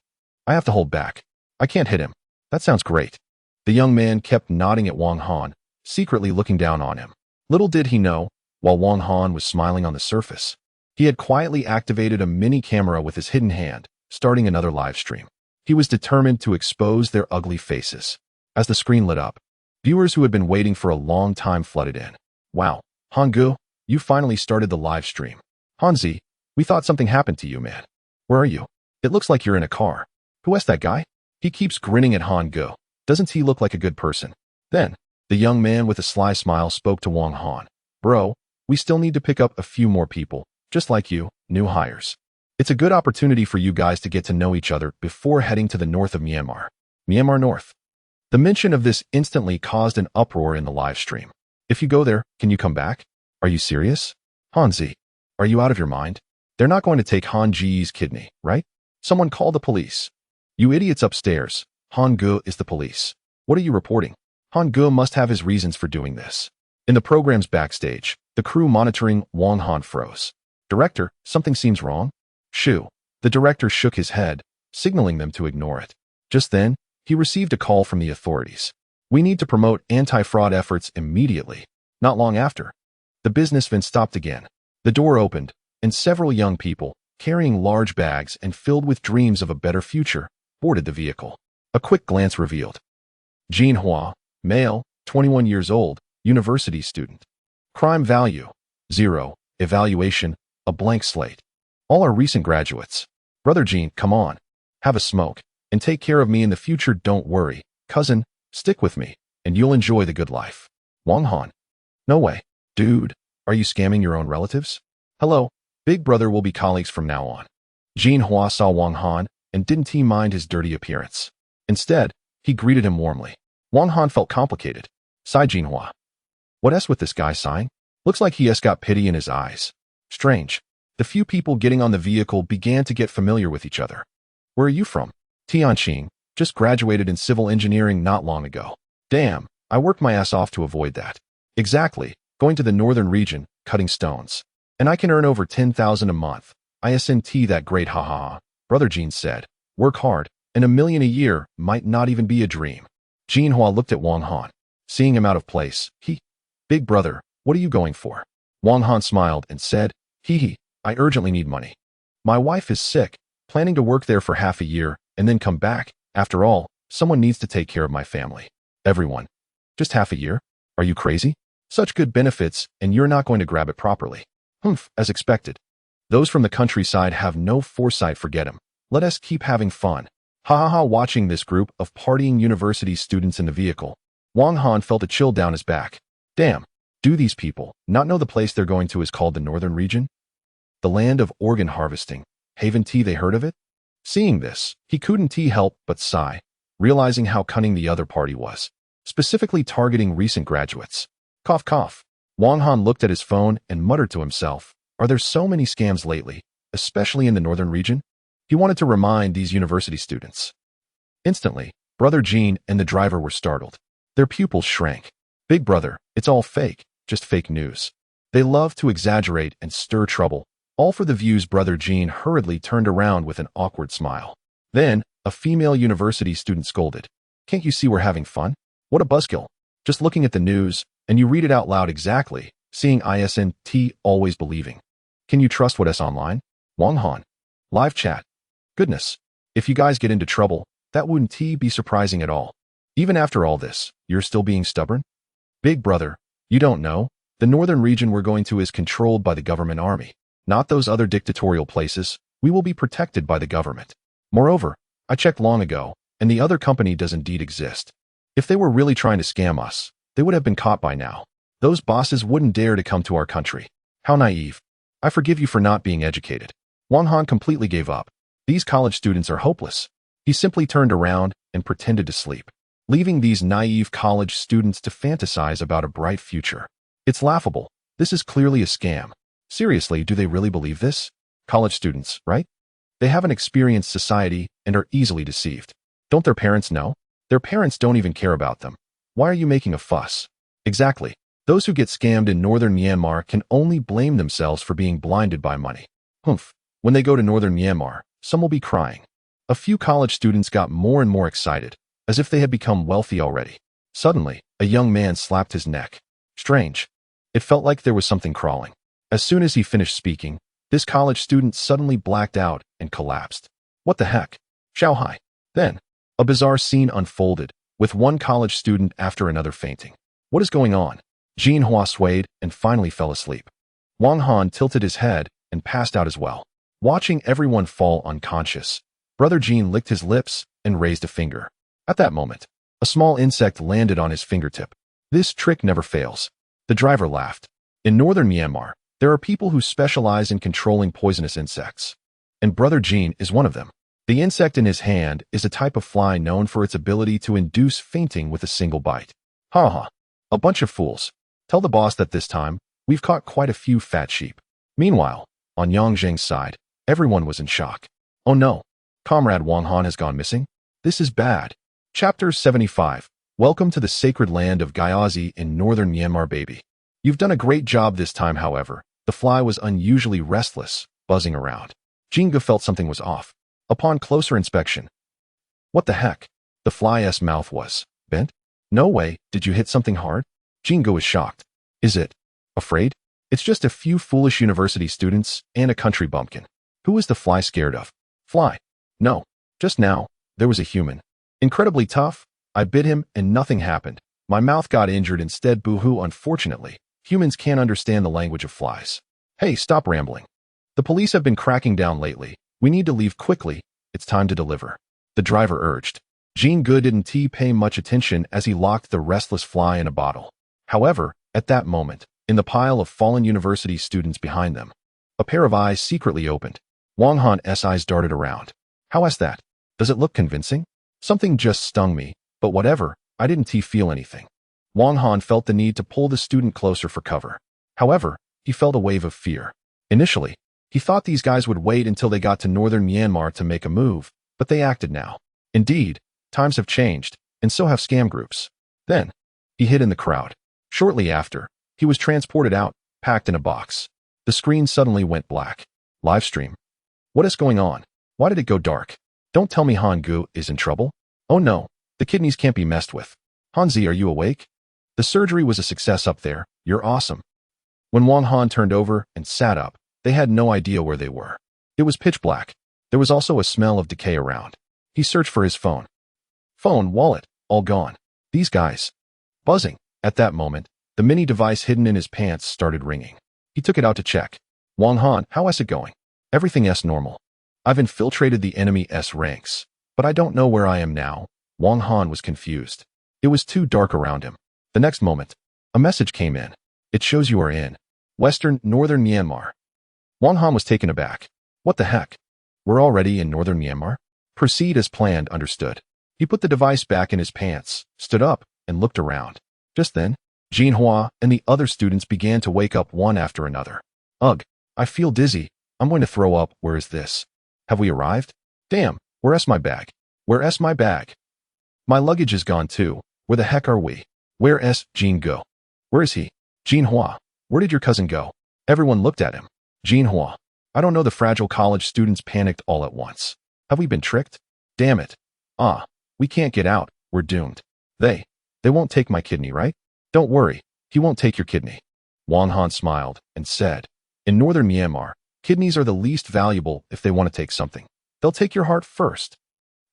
I have to hold back. I can't hit him. That sounds great. The young man kept nodding at Wang Han, secretly looking down on him. Little did he know, while Wang Han was smiling on the surface, he had quietly activated a mini camera with his hidden hand, starting another live stream. He was determined to expose their ugly faces. As the screen lit up, viewers who had been waiting for a long time flooded in. Wow, Hangu, you finally started the live stream. Hanzi, we thought something happened to you, man. Where are you? It looks like you're in a car. Who is that guy? He keeps grinning at Hangu. Doesn't he look like a good person? Then, the young man with a sly smile spoke to Wang Han. Bro, we still need to pick up a few more people, just like you, new hires. It's a good opportunity for you guys to get to know each other before heading to the north of Myanmar. Myanmar North. The mention of this instantly caused an uproar in the live stream. If you go there, can you come back? Are you serious? Hanzi, are you out of your mind? They're not going to take Hanji's kidney, right? Someone call the police. You idiots upstairs. Hangu is the police. What are you reporting? Hangu must have his reasons for doing this. In the program's backstage, the crew monitoring Wang Han froze. Director, something seems wrong? Shoo. The director shook his head, signaling them to ignore it. Just then, he received a call from the authorities. We need to promote anti-fraud efforts immediately. Not long after, the business van stopped again. The door opened, and several young people, carrying large bags and filled with dreams of a better future, boarded the vehicle. A quick glance revealed. Jean Hua, male, 21 years old, university student. Crime value, 0. Evaluation, a blank slate. All are recent graduates. Brother Jean, come on. Have a smoke, and take care of me in the future. Don't worry. Cousin, stick with me, and you'll enjoy the good life. Wang Han. No way. Dude, are you scamming your own relatives? Hello, big brother will be colleagues from now on. Jean Hua saw Wang Han, and didn't he mind his dirty appearance. Instead, he greeted him warmly. Wang Han felt complicated. Sighed Jean Hua. What s with this guy sighing? Looks like he has got pity in his eyes. Strange. The few people getting on the vehicle began to get familiar with each other. Where are you from? Tianqing, just graduated in civil engineering not long ago. Damn, I worked my ass off to avoid that. Exactly, going to the northern region, cutting stones. And I can earn over 10,000 a month. Isn't that great, haha. Brother Jean said, work hard, and $1 million a year might not even be a dream. Jean Hua looked at Wang Han. Seeing him out of place, Big brother, what are you going for? Wang Han smiled and said, I urgently need money. My wife is sick, planning to work there for half a year, and then come back. After all, someone needs to take care of my family. Everyone. Just half a year? Are you crazy? Such good benefits, and you're not going to grab it properly. As expected. Those from the countryside have no foresight, forget him. Let us keep having fun. Watching this group of partying university students in the vehicle, Wang Han felt a chill down his back. Damn, do these people not know the place they're going to is called the Northern Region? The land of organ harvesting. Haven't they heard of it? Seeing this, he couldn't help but sigh, realizing how cunning the other party was, specifically targeting recent graduates. Cough cough. Wang Han looked at his phone and muttered to himself, are there so many scams lately, especially in the Northern Region? He wanted to remind these university students. Instantly, Brother Jean and the driver were startled. Their pupils shrank. Big brother, it's all fake, just fake news. They love to exaggerate and stir trouble, all for the views. Brother Jean hurriedly turned around with an awkward smile. Then, a female university student scolded. Can't you see we're having fun? What a buzzkill. Just looking at the news, and you read it out loud exactly, seeing isn't always believing. Can you trust what is online? Wang Han. Live chat. Goodness. If you guys get into trouble, that wouldn't be surprising at all. Even after all this, you're still being stubborn? Big brother, you don't know, the northern region we're going to is controlled by the government army. Not those other dictatorial places. We will be protected by the government. Moreover, I checked long ago, and the other company does indeed exist. If they were really trying to scam us, they would have been caught by now. Those bosses wouldn't dare to come to our country. How naive. I forgive you for not being educated. Wang Han completely gave up. These college students are hopeless. He simply turned around and pretended to sleep, leaving these naive college students to fantasize about a bright future. It's laughable. This is clearly a scam. Seriously, do they really believe this? College students, right? They haven't experienced society and are easily deceived. Don't their parents know? Their parents don't even care about them. Why are you making a fuss? Exactly. Those who get scammed in northern Myanmar can only blame themselves for being blinded by money. Humph. When they go to northern Myanmar, some will be crying. A few college students got more and more excited, as if they had become wealthy already. Suddenly, a young man slapped his neck. Strange. It felt like there was something crawling. As soon as he finished speaking, this college student suddenly blacked out and collapsed. What the heck? Shanghai. Then, a bizarre scene unfolded, with one college student after another fainting. What is going on? Jean Hua swayed and finally fell asleep. Wang Han tilted his head and passed out as well. Watching everyone fall unconscious, Brother Jean licked his lips and raised a finger. At that moment, a small insect landed on his fingertip. This trick never fails. The driver laughed. In northern Myanmar, there are people who specialize in controlling poisonous insects, and Brother Jean is one of them. The insect in his hand is a type of fly known for its ability to induce fainting with a single bite. Ha ha. A bunch of fools. Tell the boss that this time, we've caught quite a few fat sheep. Meanwhile, on Yang Zheng's side, everyone was in shock. Oh no. Comrade Wang Han has gone missing? This is bad. Chapter 75. Welcome to the sacred land of Gyazi in northern Myanmar, baby. You've done a great job this time, however. The fly was unusually restless, buzzing around. Jinga felt something was off. Upon closer inspection. What the heck? The fly's mouth was bent? No way, did you hit something hard? Jinga was shocked. Is it? Afraid? It's just a few foolish university students and a country bumpkin. Who is the fly scared of? Fly. No. Just now, there was a human. Incredibly tough. I bit him and nothing happened. My mouth got injured instead, boo-hoo. Unfortunately, humans can't understand the language of flies. Hey, stop rambling. The police have been cracking down lately. We need to leave quickly. It's time to deliver. The driver urged. Jean Good didn't pay much attention as he locked the restless fly in a bottle. However, at that moment, in the pile of fallen university students behind them, a pair of eyes secretly opened. Wang Han's eyes darted around. How is that? Does it look convincing? Something just stung me, but whatever, I didn't feel anything. Wang Han felt the need to pull the student closer for cover. However, he felt a wave of fear. Initially, he thought these guys would wait until they got to northern Myanmar to make a move, but they acted now. Indeed, times have changed, and so have scam groups. Then, he hid in the crowd. Shortly after, he was transported out, packed in a box. The screen suddenly went black. Live stream. What is going on? Why did it go dark? Don't tell me Han Gu is in trouble. Oh no, the kidneys can't be messed with. Hanzi, are you awake? The surgery was a success up there. You're awesome. When Wang Han turned over and sat up, they had no idea where they were. It was pitch black. There was also a smell of decay around. He searched for his phone. Phone, wallet, all gone. These guys. Buzzing. At that moment, the mini device hidden in his pants started ringing. He took it out to check. Wang Han, how is it going? Everything's normal. I've infiltrated the enemy's ranks, but I don't know where I am now. Wang Han was confused. It was too dark around him. The next moment, a message came in. It shows you are in northern Myanmar. Wang Han was taken aback. What the heck? We're already in northern Myanmar? Proceed as planned, understood. He put the device back in his pants, stood up, and looked around. Just then, Jean Hua and the other students began to wake up one after another. Ugh, I feel dizzy. I'm going to throw up. Where is this? Have we arrived? Damn, where's my bag? Where's my bag? My luggage is gone too. Where the heck are we? Where's Jean go? Where is he? Jean Hua, where did your cousin go? Everyone looked at him. Jean Hua, I don't know. The fragile college students panicked all at once. Have we been tricked? Damn it. We can't get out. We're doomed. They won't take my kidney, right? Don't worry. He won't take your kidney. Wang Han smiled and said, in northern Myanmar, kidneys are the least valuable if they want to take something. They'll take your heart first.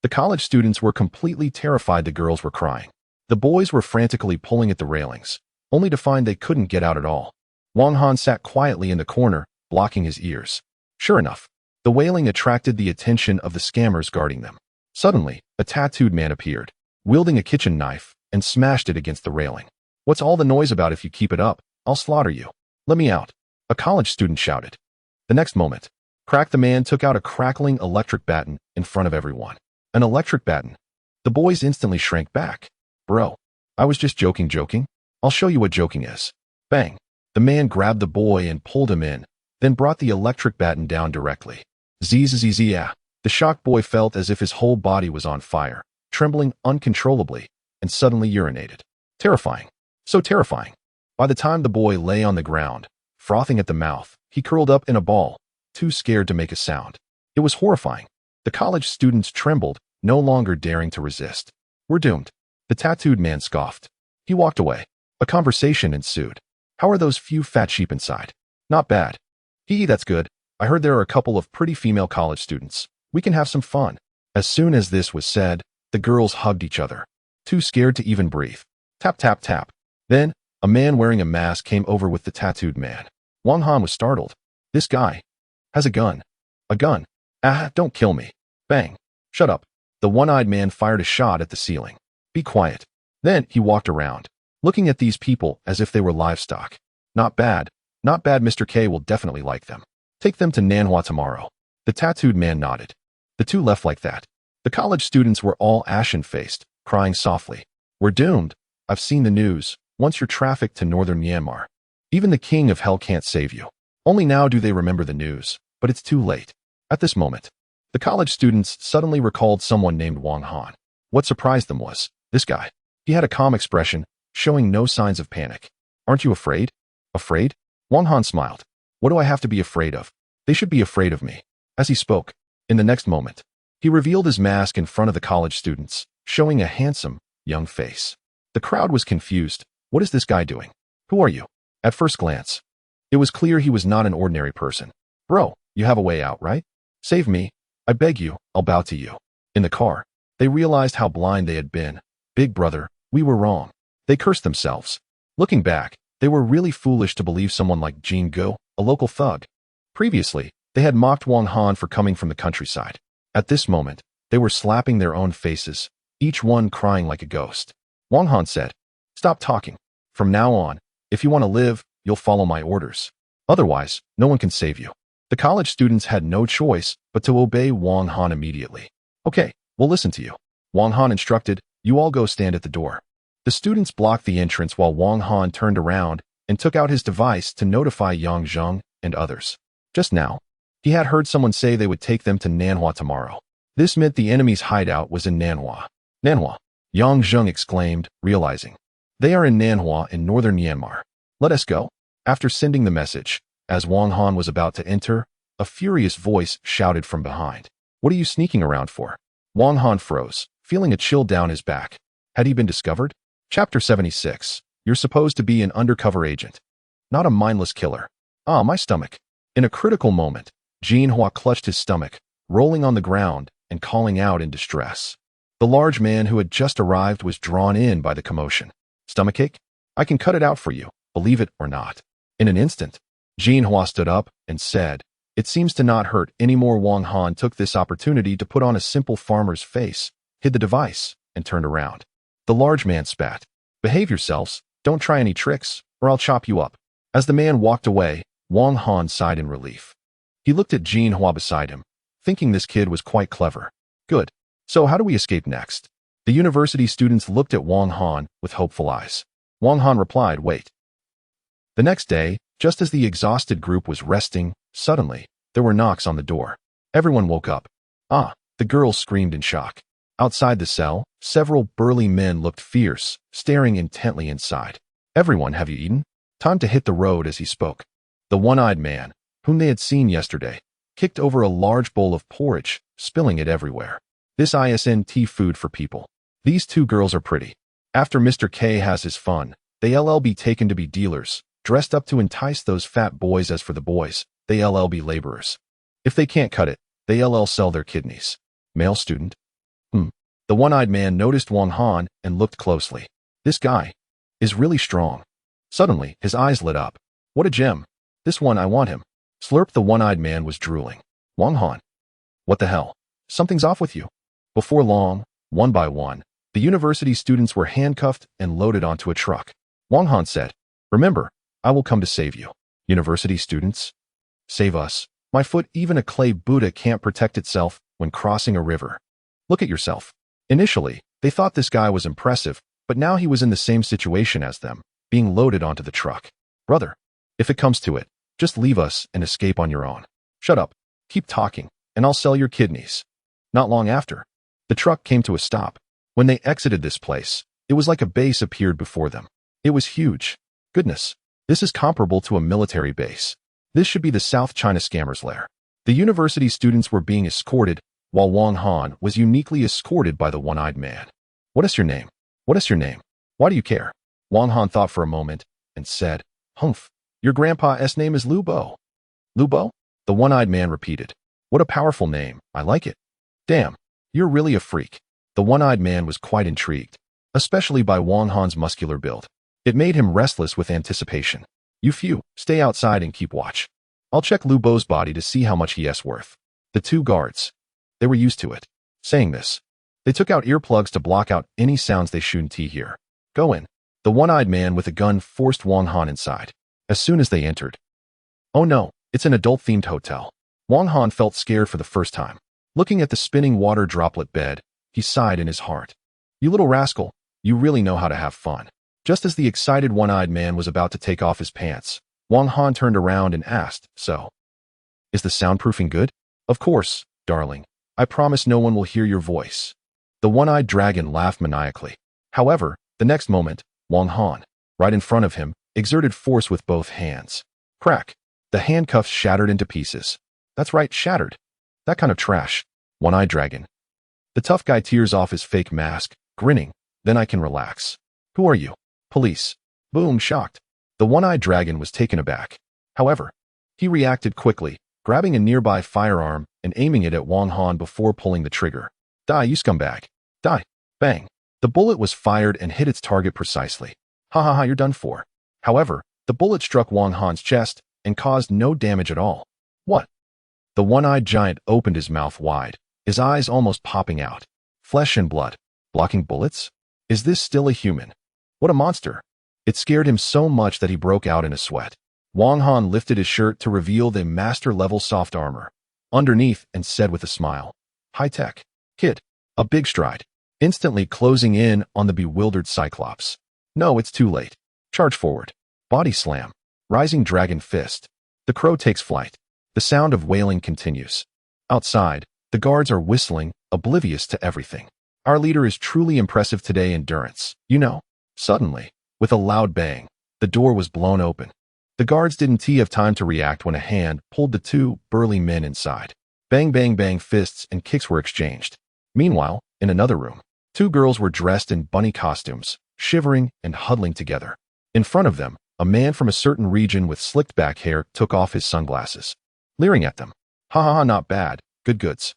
The college students were completely terrified. The girls were crying. The boys were frantically pulling at the railings, only to find they couldn't get out at all. Wang Han sat quietly in the corner, blocking his ears. Sure enough, the wailing attracted the attention of the scammers guarding them. Suddenly, a tattooed man appeared, wielding a kitchen knife, and smashed it against the railing. What's all the noise about? If you keep it up, I'll slaughter you. Let me out. A college student shouted. The next moment, Crack, the man took out a crackling electric baton in front of everyone. An electric baton. The boys instantly shrank back. Bro, I was just joking. I'll show you what joking is. Bang. The man grabbed the boy and pulled him in, then brought the electric baton down directly. Zzz. The shocked boy felt as if his whole body was on fire, trembling uncontrollably, and suddenly urinated. Terrifying. So terrifying. By the time the boy lay on the ground, frothing at the mouth, he curled up in a ball, too scared to make a sound. It was horrifying. The college students trembled, no longer daring to resist. We're doomed. The tattooed man scoffed. He walked away. A conversation ensued. How are those few fat sheep inside? Not bad. That's good. I heard there are a couple of pretty female college students. We can have some fun. As soon as this was said, the girls hugged each other, too scared to even breathe. Tap, tap, tap. Then, a man wearing a mask came over with the tattooed man. Wang Han was startled. This guy has a gun. A gun. Ah, don't kill me. Bang. Shut up. The one-eyed man fired a shot at the ceiling. Be quiet. Then he walked around, looking at these people as if they were livestock. Not bad. Not bad. Mr. K will definitely like them. Take them to Nanhua tomorrow. The tattooed man nodded. The two left like that. The college students were all ashen-faced, crying softly. We're doomed. I've seen the news. Once you're trafficked to northern Myanmar, even the king of hell can't save you. Only now do they remember the news, but it's too late. At this moment, the college students suddenly recalled someone named Wang Han. What surprised them was this guy. He had a calm expression, showing no signs of panic. Aren't you afraid? Afraid? Wang Han smiled. What do I have to be afraid of? They should be afraid of me. As he spoke, in the next moment, he revealed his mask in front of the college students, showing a handsome, young face. The crowd was confused. What is this guy doing? Who are you? At first glance, it was clear he was not an ordinary person. Bro, you have a way out, right? Save me. I beg you, I'll bow to you. In the car, they realized how blind they had been. Big brother, we were wrong. They cursed themselves. Looking back, they were really foolish to believe someone like Jin Go, a local thug. Previously, they had mocked Wang Han for coming from the countryside. At this moment, they were slapping their own faces, each one crying like a ghost. Wang Han said, Stop talking. From now on, if you want to live, you'll follow my orders. Otherwise, no one can save you. The college students had no choice but to obey Wang Han immediately. Okay, we'll listen to you. Wang Han instructed, you all go stand at the door. The students blocked the entrance while Wang Han turned around and took out his device to notify Yang Zheng and others. Just now, he had heard someone say they would take them to Nanhua tomorrow. This meant the enemy's hideout was in Nanhua. Nanhua, Yang Zheng exclaimed, realizing. They are in Nanhua in northern Myanmar. Let us go. After sending the message, as Wang Han was about to enter, a furious voice shouted from behind. What are you sneaking around for? Wang Han froze, feeling a chill down his back. Had he been discovered? Chapter 76. You're supposed to be an undercover agent, not a mindless killer. Ah, my stomach. In a critical moment, Jin Hua clutched his stomach, rolling on the ground and calling out in distress. The large man who had just arrived was drawn in by the commotion. Stomachache? I can cut it out for you, believe it or not. In an instant, Jin Hua stood up and said, It seems to not hurt anymore. Wang Han took this opportunity to put on a simple farmer's face, hid the device, and turned around. The large man spat. Behave yourselves, don't try any tricks, or I'll chop you up. As the man walked away, Wang Han sighed in relief. He looked at Jin Hua beside him, thinking this kid was quite clever. Good. So how do we escape next? The university students looked at Wang Han with hopeful eyes. Wang Han replied, Wait. The next day, just as the exhausted group was resting, suddenly, there were knocks on the door. Everyone woke up. Ah, the girls screamed in shock. Outside the cell, several burly men looked fierce, staring intently inside. Everyone, have you eaten? Time to hit the road. As he spoke, the one-eyed man, whom they had seen yesterday, kicked over a large bowl of porridge, spilling it everywhere. This isn't food for people. These two girls are pretty. After Mr. K has his fun, they'll be taken to be dealers, dressed up to entice those fat boys. As for the boys, they'll be laborers. If they can't cut it, they'll sell their kidneys. Male student? The one-eyed man noticed Wang Han and looked closely. This guy is really strong. Suddenly, his eyes lit up. What a gem. This one, I want him. Slurp. The one-eyed man was drooling. Wang Han. What the hell? Something's off with you. Before long, one by one, the university students were handcuffed and loaded onto a truck. Wang Han said, Remember, I will come to save you. University students? Save us. My foot, even a clay Buddha can't protect itself when crossing a river. Look at yourself. Initially, they thought this guy was impressive, but now he was in the same situation as them, being loaded onto the truck. Brother, if it comes to it, just leave us and escape on your own. Shut up, keep talking, and I'll sell your kidneys. Not long after, the truck came to a stop. When they exited this place, it was like a base appeared before them. It was huge. Goodness, this is comparable to a military base. This should be the South China scammers' lair. The university students were being escorted, while Wang Han was uniquely escorted by the one-eyed man. What is your name? What is your name? Why do you care? Wang Han thought for a moment and said, Humph, your grandpa's name is Lu Bo. Lu Bo? The one-eyed man repeated. What a powerful name. I like it. Damn, you're really a freak. The one-eyed man was quite intrigued, especially by Wang Han's muscular build. It made him restless with anticipation. You few, stay outside and keep watch. I'll check Lu Bo's body to see how much he is worth. The two guards. They were used to it. Saying this, they took out earplugs to block out any sounds they shouldn't hear. Go in. The one-eyed man with a gun forced Wang Han inside. As soon as they entered. Oh no, it's an adult-themed hotel. Wang Han felt scared for the first time. Looking at the spinning water droplet bed, he sighed in his heart. You little rascal, you really know how to have fun. Just as the excited one-eyed man was about to take off his pants, Wang Han turned around and asked, So, is the soundproofing good? Of course, darling. I promise no one will hear your voice. The one-eyed dragon laughed maniacally. However, the next moment, Wang Han, right in front of him, exerted force with both hands. Crack! The handcuffs shattered into pieces. That's right, shattered. That kind of trash. One-eyed dragon. The tough guy tears off his fake mask, grinning. Then I can relax. Who are you? Police. Boom, shocked. The one-eyed dragon was taken aback. However, he reacted quickly, grabbing a nearby firearm and aiming it at Wang Han before pulling the trigger. Die, you scumbag. Die. Bang. The bullet was fired and hit its target precisely. Ha ha ha, you're done for. However, the bullet struck Wang Han's chest and caused no damage at all. What? The one-eyed giant opened his mouth wide, his eyes almost popping out. Flesh and blood. Blocking bullets? Is this still a human? What a monster. It scared him so much that he broke out in a sweat. Wang Han lifted his shirt to reveal the master-level soft armor underneath and said with a smile, High-tech. Kid. A big stride. Instantly closing in on the bewildered Cyclops. No, it's too late. Charge forward. Body slam. Rising dragon fist. The crow takes flight. The sound of wailing continues. Outside, the guards are whistling, oblivious to everything. Our leader is truly impressive today, endurance. You know. Suddenly, with a loud bang, the door was blown open. The guards didn't have time to react when a hand pulled the two burly men inside. Bang bang bang, fists and kicks were exchanged. Meanwhile, in another room, two girls were dressed in bunny costumes, shivering and huddling together. In front of them, a man from a certain region with slicked back hair took off his sunglasses, leering at them. Ha ha ha, not bad, good goods.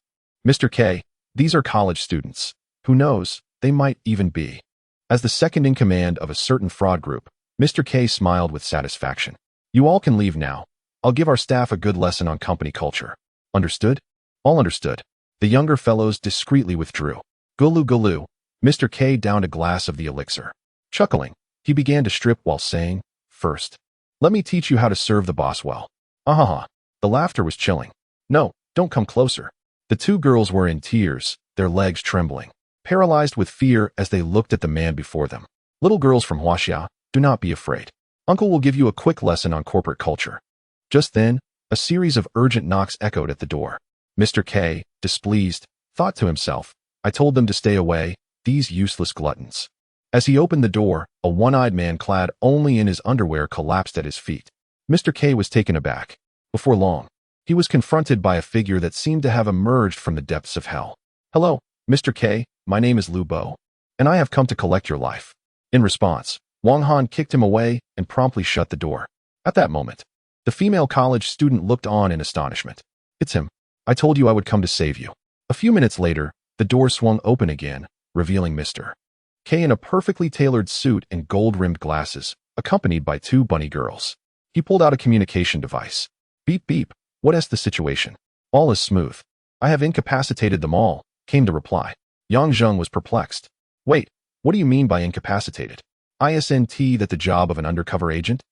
Mr. K, these are college students. Who knows, they might even be. As the second in command of a certain fraud group, Mr. K smiled with satisfaction. You all can leave now. I'll give our staff a good lesson on company culture. Understood? All understood. The younger fellows discreetly withdrew. Gulu gulu. Mr. K downed a glass of the elixir. Chuckling, he began to strip while saying, First, let me teach you how to serve the boss well. Ahaha. The laughter was chilling. No, don't come closer. The two girls were in tears, their legs trembling, paralyzed with fear as they looked at the man before them. Little girls from Huaxia, do not be afraid. Uncle will give you a quick lesson on corporate culture. Just then, a series of urgent knocks echoed at the door. Mr. K, displeased, thought to himself, I told them to stay away, these useless gluttons. As he opened the door, a one-eyed man clad only in his underwear collapsed at his feet. Mr. K was taken aback. Before long, he was confronted by a figure that seemed to have emerged from the depths of hell. Hello, Mr. K, my name is Lu Bo, and I have come to collect your life. In response, Wang Han kicked him away and promptly shut the door. At that moment, the female college student looked on in astonishment. It's him. I told you I would come to save you. A few minutes later, the door swung open again, revealing Mr. K in a perfectly tailored suit and gold-rimmed glasses, accompanied by two bunny girls. He pulled out a communication device. Beep beep, what is the situation? All is smooth. I have incapacitated them all, came the reply. Yang Zheng was perplexed. Wait, what do you mean by incapacitated? Isn't that the job of an undercover agent?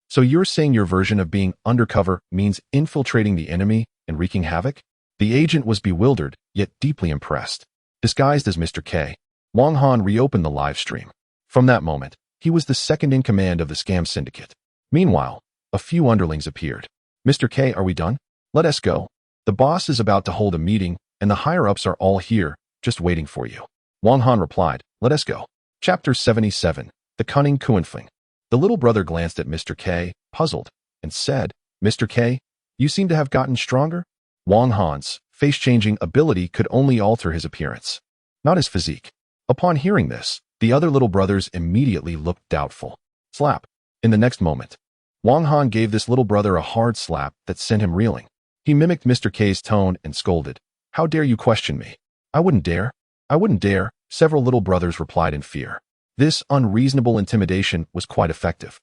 So you're saying your version of being undercover means infiltrating the enemy and wreaking havoc? The agent was bewildered, yet deeply impressed. Disguised as Mr. K, Wang Han reopened the live stream. From that moment, he was the second in command of the scam syndicate. Meanwhile, a few underlings appeared. Mr. K, are we done? Let us go. The boss is about to hold a meeting, and the higher-ups are all here, just waiting for you. Wang Han replied, let us go. Chapter 77, The Cunning Kuanfeng. The little brother glanced at Mr. K, puzzled, and said, Mr. K, you seem to have gotten stronger? Wang Han's face-changing ability could only alter his appearance, not his physique. Upon hearing this, the other little brothers immediately looked doubtful. Slap. In the next moment, Wang Han gave this little brother a hard slap that sent him reeling. He mimicked Mr. K's tone and scolded, how dare you question me? I wouldn't dare. I wouldn't dare, several little brothers replied in fear. This unreasonable intimidation was quite effective.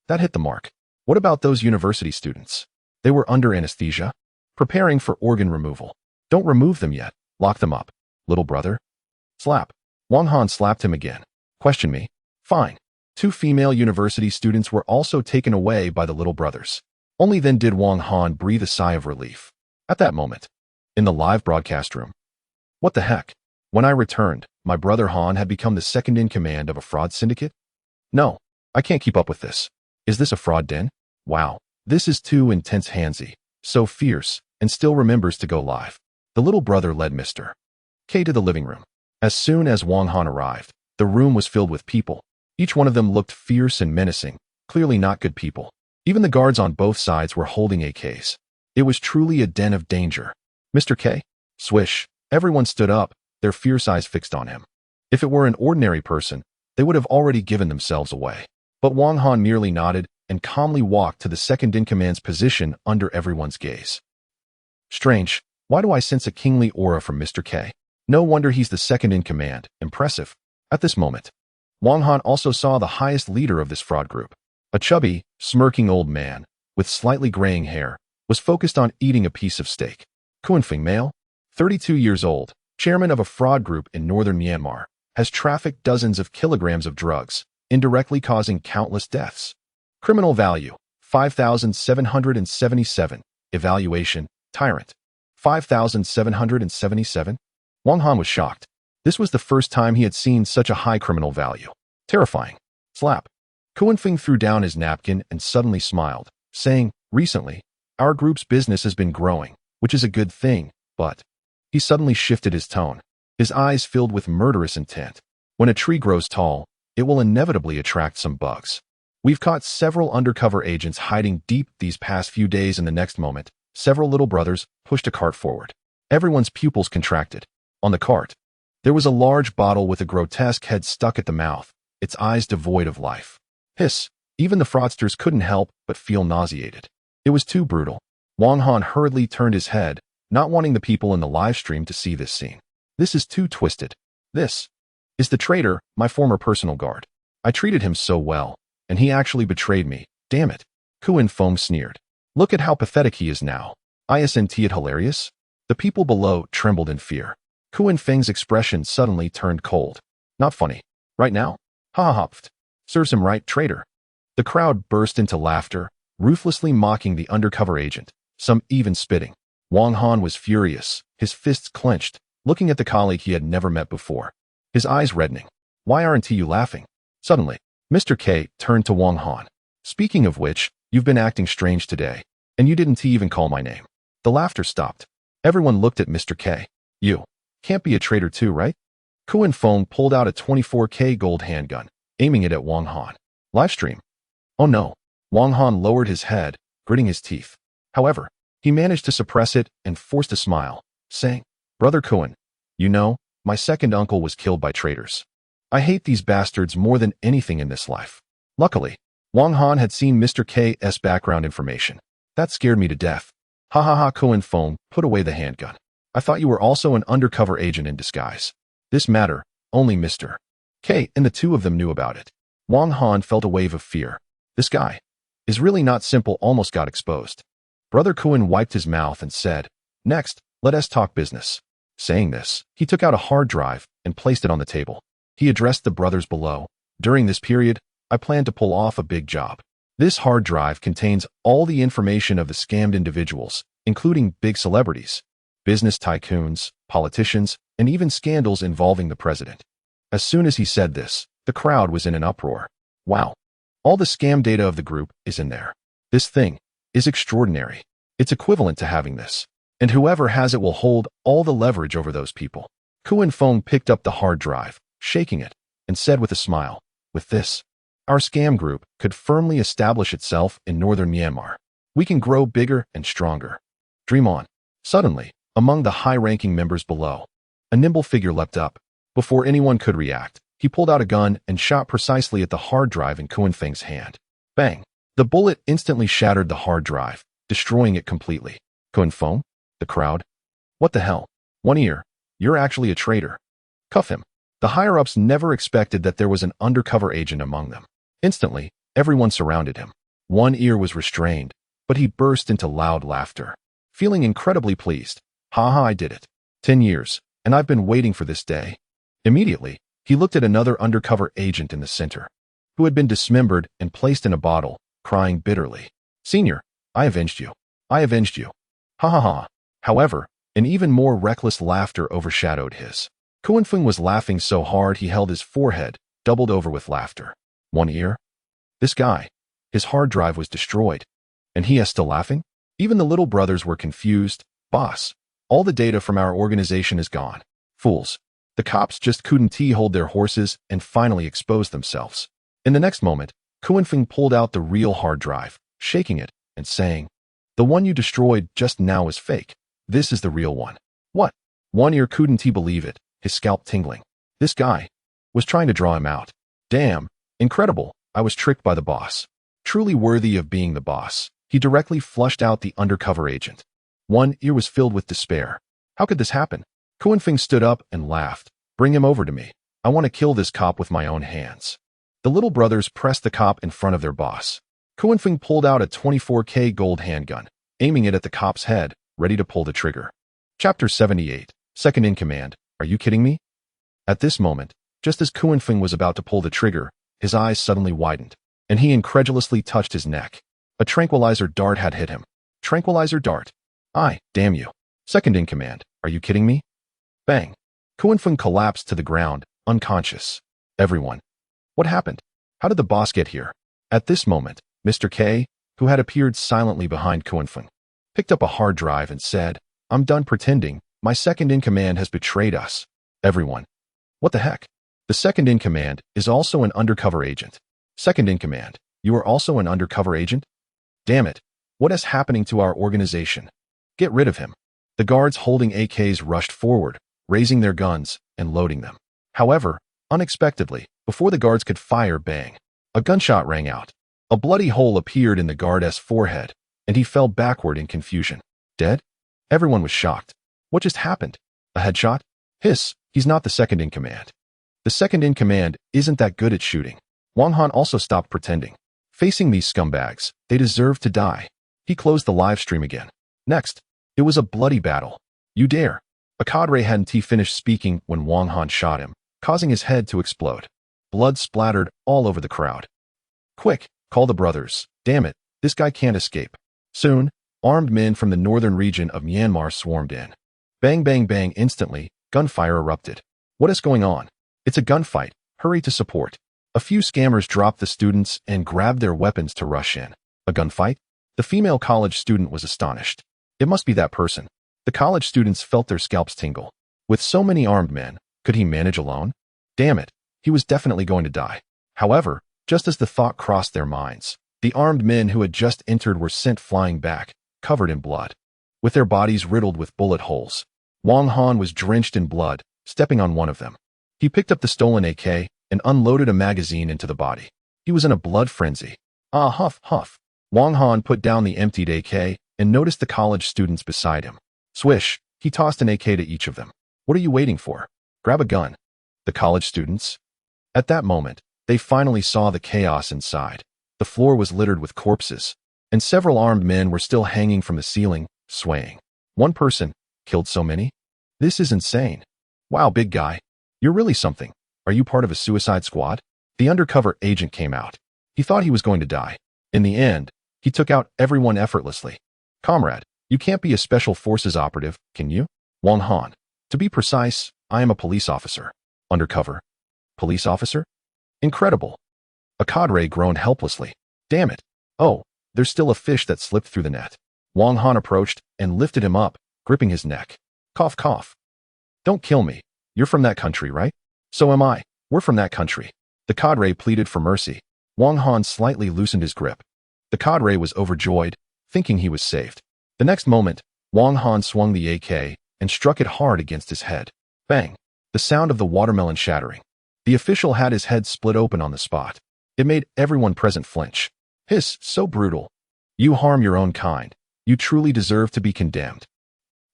That hit the mark. What about those university students? They were under anesthesia, preparing for organ removal. Don't remove them yet. Lock them up. Little brother. Slap. Wang Han slapped him again. Question me? Fine. 2 female university students were also taken away by the little brothers. Only then did Wang Han breathe a sigh of relief. At that moment, in the live broadcast room. What the heck? When I returned, my brother Han had become the second in command of a fraud syndicate? No, I can't keep up with this. Is this a fraud den? Wow, this is too intense. Handsy, so fierce, and still remembers to go live. The little brother led Mr. K to the living room. As soon as Wang Han arrived, the room was filled with people. Each one of them looked fierce and menacing, clearly not good people. Even the guards on both sides were holding AKs. It was truly a den of danger. Mr. K? Swish. Everyone stood up, their fierce eyes fixed on him. If it were an ordinary person, they would have already given themselves away. But Wang Han merely nodded and calmly walked to the second-in-command's position under everyone's gaze. Strange, why do I sense a kingly aura from Mr. K? No wonder he's the second-in-command. Impressive. At this moment, Wang Han also saw the highest leader of this fraud group. A chubby, smirking old man, with slightly graying hair, was focused on eating a piece of steak. Kuanfeng male, 32 years old, chairman of a fraud group in northern Myanmar, has trafficked dozens of kilograms of drugs, indirectly causing countless deaths. Criminal value, 5,777. Evaluation, tyrant. 5,777? Wang Han was shocked. This was the first time he had seen such a high criminal value. Terrifying. Slap. Kuanfeng threw down his napkin and suddenly smiled, saying, recently, our group's business has been growing, which is a good thing, but... He suddenly shifted his tone. His eyes filled with murderous intent. When a tree grows tall, it will inevitably attract some bugs. We've caught several undercover agents hiding deep these past few days. In the next moment, several little brothers pushed a cart forward. Everyone's pupils contracted. On the cart, there was a large bottle with a grotesque head stuck at the mouth, its eyes devoid of life. Hiss! Even the fraudsters couldn't help but feel nauseated. It was too brutal. Wang Han hurriedly turned his head, not wanting the people in the live stream to see this scene. This is too twisted. This is the traitor, my former personal guard. I treated him so well, and he actually betrayed me. Damn it. Kuanfeng sneered. Look at how pathetic he is now. Isn't it hilarious? The people below trembled in fear. Kuanfeng's expression suddenly turned cold. Not funny. Right now? Ha ha ha. Serves him right, traitor. The crowd burst into laughter, ruthlessly mocking the undercover agent, some even spitting. Wang Han was furious, his fists clenched, looking at the colleague he had never met before, his eyes reddening. Why aren't you laughing? Suddenly, Mr. K turned to Wang Han. Speaking of which, you've been acting strange today, and you didn't even call my name. The laughter stopped. Everyone looked at Mr. K. You can't be a traitor too, right? Kuanfeng pulled out a 24K gold handgun, aiming it at Wang Han. Livestream. Oh no. Wang Han lowered his head, gritting his teeth. However, he managed to suppress it and forced a smile, saying, Brother Kuan, you know, my second uncle was killed by traitors. I hate these bastards more than anything in this life. Luckily, Wang Han had seen Mr. K's background information. That scared me to death. Ha ha ha. Kuanfeng put away the handgun. I thought you were also an undercover agent in disguise. This matter, only Mr. K and the two of them knew about it. Wang Han felt a wave of fear. This guy is really not simple. Almost got exposed. Brother Kuan wiped his mouth and said, Next, let us talk business. Saying this, he took out a hard drive and placed it on the table. He addressed the brothers below. During this period, I plan to pull off a big job. This hard drive contains all the information of the scammed individuals, including big celebrities, business tycoons, politicians, and even scandals involving the president. As soon as he said this, the crowd was in an uproar. Wow. All the scam data of the group is in there. This thing is extraordinary. It's equivalent to having this. And whoever has it will hold all the leverage over those people. Kuan Feng picked up the hard drive, shaking it, and said with a smile, with this, our scam group could firmly establish itself in northern Myanmar. We can grow bigger and stronger. Dream on. Suddenly, among the high-ranking members below, a nimble figure leapt up. Before anyone could react, he pulled out a gun and shot precisely at the hard drive in Kuan Feng's hand. Bang! The bullet instantly shattered the hard drive, destroying it completely. Kuan Feng? The crowd? What the hell? One Ear, you're actually a traitor. Cuff him. The higher-ups never expected that there was an undercover agent among them. Instantly, everyone surrounded him. One Ear was restrained, but he burst into loud laughter, feeling incredibly pleased. Haha, I did it. 10 years, and I've been waiting for this day. Immediately, he looked at another undercover agent in the center, who had been dismembered and placed in a bottle, crying bitterly. Senior, I avenged you. I avenged you. Ha ha ha. However, an even more reckless laughter overshadowed his. Kuan Feng was laughing so hard he held his forehead, doubled over with laughter. One Ear? This guy. His hard drive was destroyed. And he is still laughing? Even the little brothers were confused. Boss, all the data from our organization is gone. Fools. The cops just couldn't hold their horses and finally exposed themselves. In the next moment, Kuan Feng pulled out the real hard drive, shaking it, and saying, the one you destroyed just now is fake. This is the real one. What? One Ear couldn't believe it, his scalp tingling. This guy was trying to draw him out. Damn, incredible, I was tricked by the boss. Truly worthy of being the boss. He directly flushed out the undercover agent. One Ear was filled with despair. How could this happen? Kuan Feng stood up and laughed. Bring him over to me. I want to kill this cop with my own hands. The little brothers pressed the cop in front of their boss. Kuan Feng pulled out a 24K gold handgun, aiming it at the cop's head, ready to pull the trigger. Chapter 78. Second in command. Are you kidding me? At this moment, just as Kuan Feng was about to pull the trigger, his eyes suddenly widened, and he incredulously touched his neck. A tranquilizer dart had hit him. Tranquilizer dart. Damn you. Second in command. Are you kidding me? Bang. Kuan Feng collapsed to the ground, unconscious. Everyone. What happened? How did the boss get here? At this moment, Mr. K, who had appeared silently behind Kuan Feng, picked up a hard drive and said, I'm done pretending. My second in command has betrayed us. Everyone. What the heck? The second in command is also an undercover agent. Second in command, you are also an undercover agent? Damn it. What is happening to our organization? Get rid of him. The guards holding AKs rushed forward, raising their guns and loading them. However, unexpectedly, before the guards could fire, bang, a gunshot rang out. A bloody hole appeared in the guard's forehead, and he fell backward in confusion. Dead? Everyone was shocked. What just happened? A headshot? Hiss, he's not the second in command. The second in command isn't that good at shooting. Wang Han also stopped pretending. Facing these scumbags, they deserve to die. He closed the live stream again. Next, it was a bloody battle. You dare. A cadre hadn't finished speaking when Wang Han shot him, causing his head to explode. Blood splattered all over the crowd. Quick, call the brothers. Damn it, this guy can't escape. Soon, armed men from the northern region of Myanmar swarmed in. Bang bang bang, instantly, gunfire erupted. What is going on? It's a gunfight. Hurry to support. A few scammers dropped the students and grabbed their weapons to rush in. A gunfight? The female college student was astonished. It must be that person. The college students felt their scalps tingle. With so many armed men, could he manage alone? Damn it, he was definitely going to die. However, just as the thought crossed their minds, the armed men who had just entered were sent flying back, covered in blood, with their bodies riddled with bullet holes. Wang Han was drenched in blood, stepping on one of them. He picked up the stolen AK and unloaded a magazine into the body. He was in a blood frenzy. Huff, huff. Wang Han put down the emptied AK and noticed the college students beside him. Swish, he tossed an AK to each of them. What are you waiting for? Grab a gun. The college students. At that moment, they finally saw the chaos inside. The floor was littered with corpses, and several armed men were still hanging from the ceiling, swaying. One person killed so many? This is insane. Wow, big guy. You're really something. Are you part of a suicide squad? The undercover agent came out. He thought he was going to die. In the end, he took out everyone effortlessly. Comrade, You can't be a special forces operative, can you? Wang Han. To be precise, I am a police officer. Undercover. Police officer? Incredible. A cadre groaned helplessly. Damn it. Oh, there's still a fish that slipped through the net. Wang Han approached and lifted him up, gripping his neck. Cough, cough. Don't kill me. You're from that country, right? So am I. We're from that country. The cadre pleaded for mercy. Wang Han slightly loosened his grip. The cadre was overjoyed, thinking he was saved. The next moment, Wang Han swung the AK and struck it hard against his head. Bang! The sound of the watermelon shattering. The official had his head split open on the spot. It made everyone present flinch. Hiss, so brutal. You harm your own kind. You truly deserve to be condemned.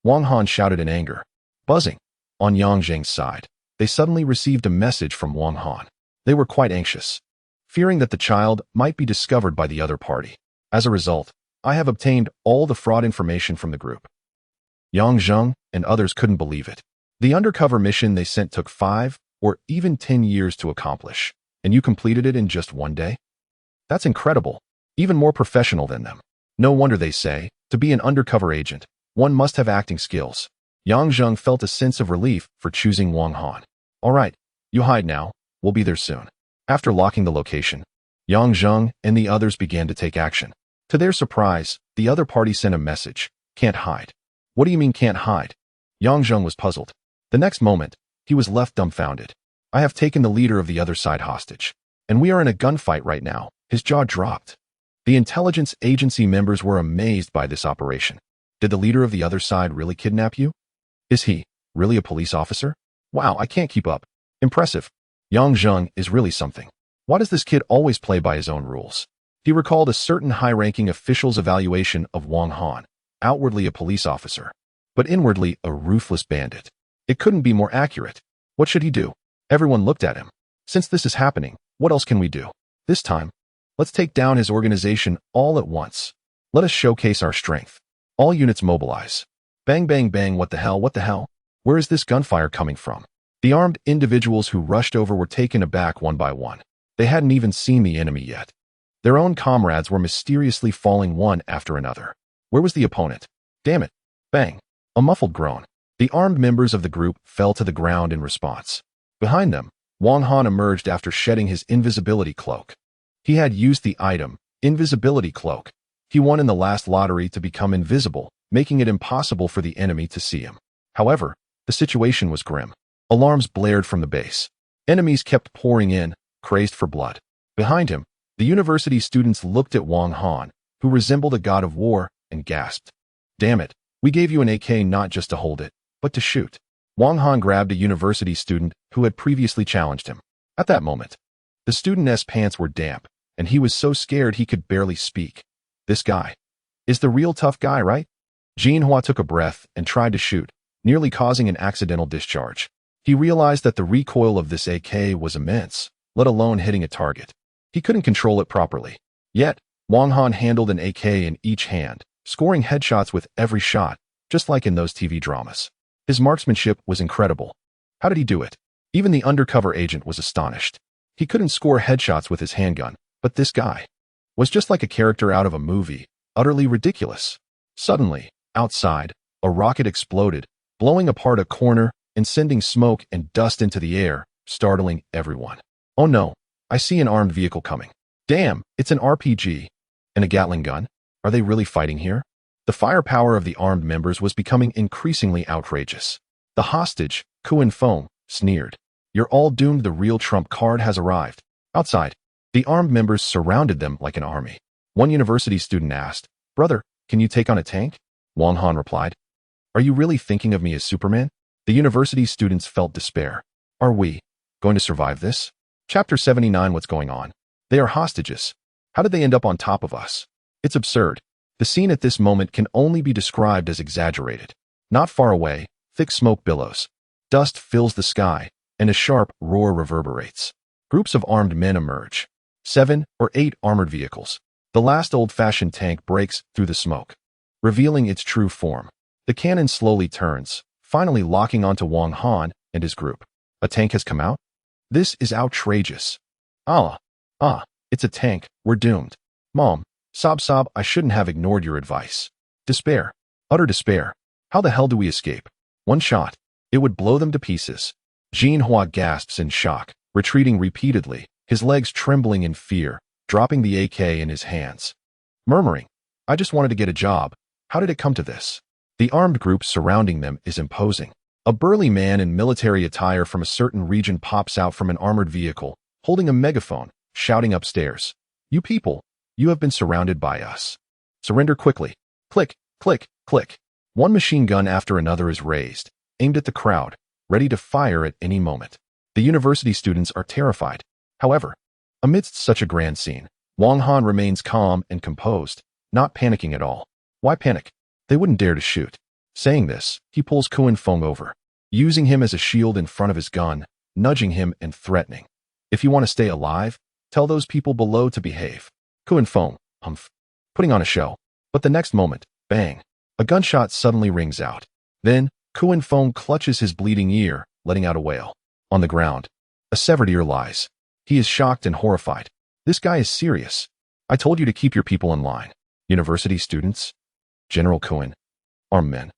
Wang Han shouted in anger. Buzzing. On Yang Zheng's side, they suddenly received a message from Wang Han. They were quite anxious, fearing that the child might be discovered by the other party. As a result, I have obtained all the fraud information from the group. Yang Zheng and others couldn't believe it. The undercover mission they sent took 5 or even 10 years to accomplish, and you completed it in just one day? That's incredible. Even more professional than them. No wonder they say, to be an undercover agent, one must have acting skills. Yang Zheng felt a sense of relief for choosing Wang Han. All right, you hide now. We'll be there soon. After locking the location, Yang Zheng and the others began to take action. To their surprise, the other party sent a message. Can't hide. What do you mean can't hide? Yang Zheng was puzzled. The next moment, he was left dumbfounded. I have taken the leader of the other side hostage, and we are in a gunfight right now. His jaw dropped. The intelligence agency members were amazed by this operation. Did the leader of the other side really kidnap you? Is he really a police officer? Wow, I can't keep up. Impressive. Yang Zheng is really something. Why does this kid always play by his own rules? He recalled a certain high-ranking official's evaluation of Wang Han, outwardly a police officer, but inwardly a ruthless bandit. It couldn't be more accurate. What should he do? Everyone looked at him. Since this is happening, what else can we do? This time, let's take down his organization all at once. Let us showcase our strength. All units mobilize. Bang, bang, bang, what the hell, what the hell? Where is this gunfire coming from? The armed individuals who rushed over were taken aback one by one. They hadn't even seen the enemy yet. Their own comrades were mysteriously falling one after another. Where was the opponent? Damn it. Bang. A muffled groan. The armed members of the group fell to the ground in response. Behind them, Wang Han emerged after shedding his invisibility cloak. He had used the item, invisibility cloak. He won in the last lottery to become invisible, making it impossible for the enemy to see him. However, the situation was grim. Alarms blared from the base. Enemies kept pouring in, crazed for blood. Behind him, the university students looked at Wang Han, who resembled a god of war, and gasped. Damn it, we gave you an AK not just to hold it, but to shoot. Wang Han grabbed a university student who had previously challenged him. At that moment, the student's pants were damp, and he was so scared he could barely speak. This guy is the real tough guy, right? Jinhua took a breath and tried to shoot, nearly causing an accidental discharge. He realized that the recoil of this AK was immense, let alone hitting a target. He couldn't control it properly. Yet, Wang Han handled an AK in each hand, scoring headshots with every shot, just like in those TV dramas. His marksmanship was incredible. How did he do it? Even the undercover agent was astonished. He couldn't score headshots with his handgun, but this guy was just like a character out of a movie, utterly ridiculous. Suddenly, outside, a rocket exploded, blowing apart a corner and sending smoke and dust into the air, startling everyone. Oh no, I see an armed vehicle coming. Damn, it's an RPG. And a Gatling gun? Are they really fighting here? The firepower of the armed members was becoming increasingly outrageous. The hostage, Kuan Feng, sneered. You're all doomed, the real trump card has arrived. Outside, the armed members surrounded them like an army. One university student asked, Brother, can you take on a tank? Wang Han replied, Are you really thinking of me as Superman? The university students felt despair. Are we going to survive this? Chapter 79. What's going on? They are hostages. How did they end up on top of us? It's absurd. The scene at this moment can only be described as exaggerated. Not far away, thick smoke billows. Dust fills the sky, and a sharp roar reverberates. Groups of armed men emerge. 7 or 8 armored vehicles. The last old-fashioned tank breaks through the smoke, revealing its true form. The cannon slowly turns, finally locking onto Wang Han and his group. A tank has come out? This is outrageous. It's a tank. We're doomed. Mom, sob, I shouldn't have ignored your advice. Despair. Utter despair. How the hell do we escape? One shot. It would blow them to pieces. Jinhua gasps in shock, retreating repeatedly, his legs trembling in fear, dropping the AK in his hands. Murmuring, I just wanted to get a job. How did it come to this? The armed group surrounding them is imposing. A burly man in military attire from a certain region pops out from an armored vehicle, holding a megaphone, shouting upstairs. You people, you have been surrounded by us. Surrender quickly. Click, click, click. One machine gun after another is raised, aimed at the crowd, ready to fire at any moment. The university students are terrified. However, amidst such a grand scene, Wang Han remains calm and composed, not panicking at all. Why panic? They wouldn't dare to shoot. Saying this, he pulls Kuan Feng over, using him as a shield in front of his gun, nudging him and threatening. If you want to stay alive, tell those people below to behave. Kuan Feng, putting on a show. But the next moment, bang, a gunshot suddenly rings out. Then, Kuan Feng clutches his bleeding ear, letting out a wail. On the ground, a severed ear lies. He is shocked and horrified. This guy is serious. I told you to keep your people in line. University students? General Kuan. Armed men.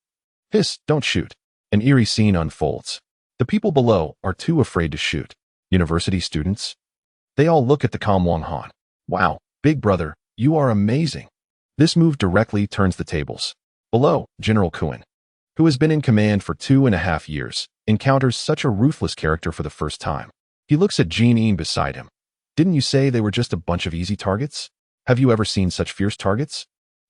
Hiss, don't shoot. An eerie scene unfolds. The people below are too afraid to shoot. University students? They all look at the calm Wang Han. Wow, big brother, you are amazing. This move directly turns the tables. Below, General Kuan, who has been in command for 2.5 years, encounters such a ruthless character for the first time. He looks at Jean beside him. Didn't you say they were just a bunch of easy targets? Have you ever seen such fierce targets?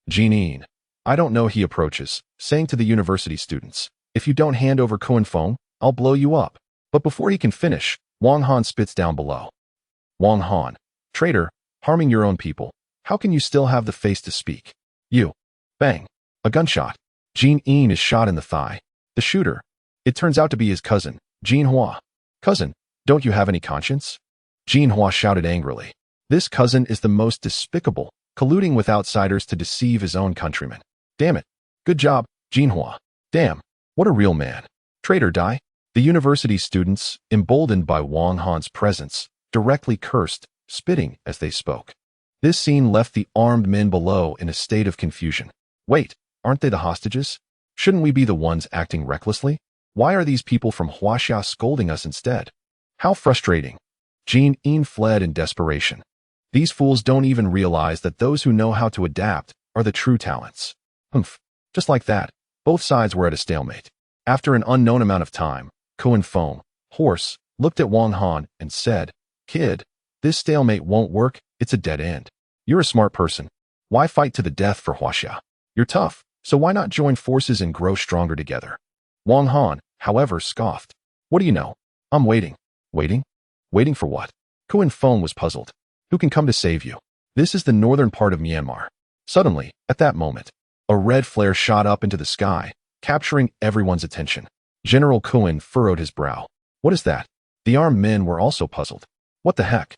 Jean, I don't know, he approaches, saying to the university students, if you don't hand over Kuan Feng, I'll blow you up. But before he can finish, Wang Han spits down below. Wang Han, traitor, harming your own people. How can you still have the face to speak? You. Bang. A gunshot. Jean is shot in the thigh. The shooter. It turns out to be his cousin, Jinhua. Cousin, don't you have any conscience? Jinhua shouted angrily. This cousin is the most despicable, colluding with outsiders to deceive his own countrymen. Damn it. Good job, Jinhua. Damn. What a real man. Traitor die. The university students, emboldened by Wang Han's presence, directly cursed, spitting as they spoke. This scene left the armed men below in a state of confusion. Wait, aren't they the hostages? Shouldn't we be the ones acting recklessly? Why are these people from Huaxia scolding us instead? How frustrating. Jean fled in desperation. These fools don't even realize that those who know how to adapt are the true talents. Just like that, both sides were at a stalemate. After an unknown amount of time, Kuan Feng, hoarse, looked at Wang Han and said, Kid, this stalemate won't work, it's a dead end. You're a smart person. Why fight to the death for Huaxia? You're tough, so why not join forces and grow stronger together? Wang Han, however, scoffed. What do you know? I'm waiting. Waiting? Waiting for what? Kuan Feng was puzzled. Who can come to save you? This is the northern part of Myanmar. Suddenly, at that moment, a red flare shot up into the sky, capturing everyone's attention. General Kuan furrowed his brow. What is that? The armed men were also puzzled. What the heck?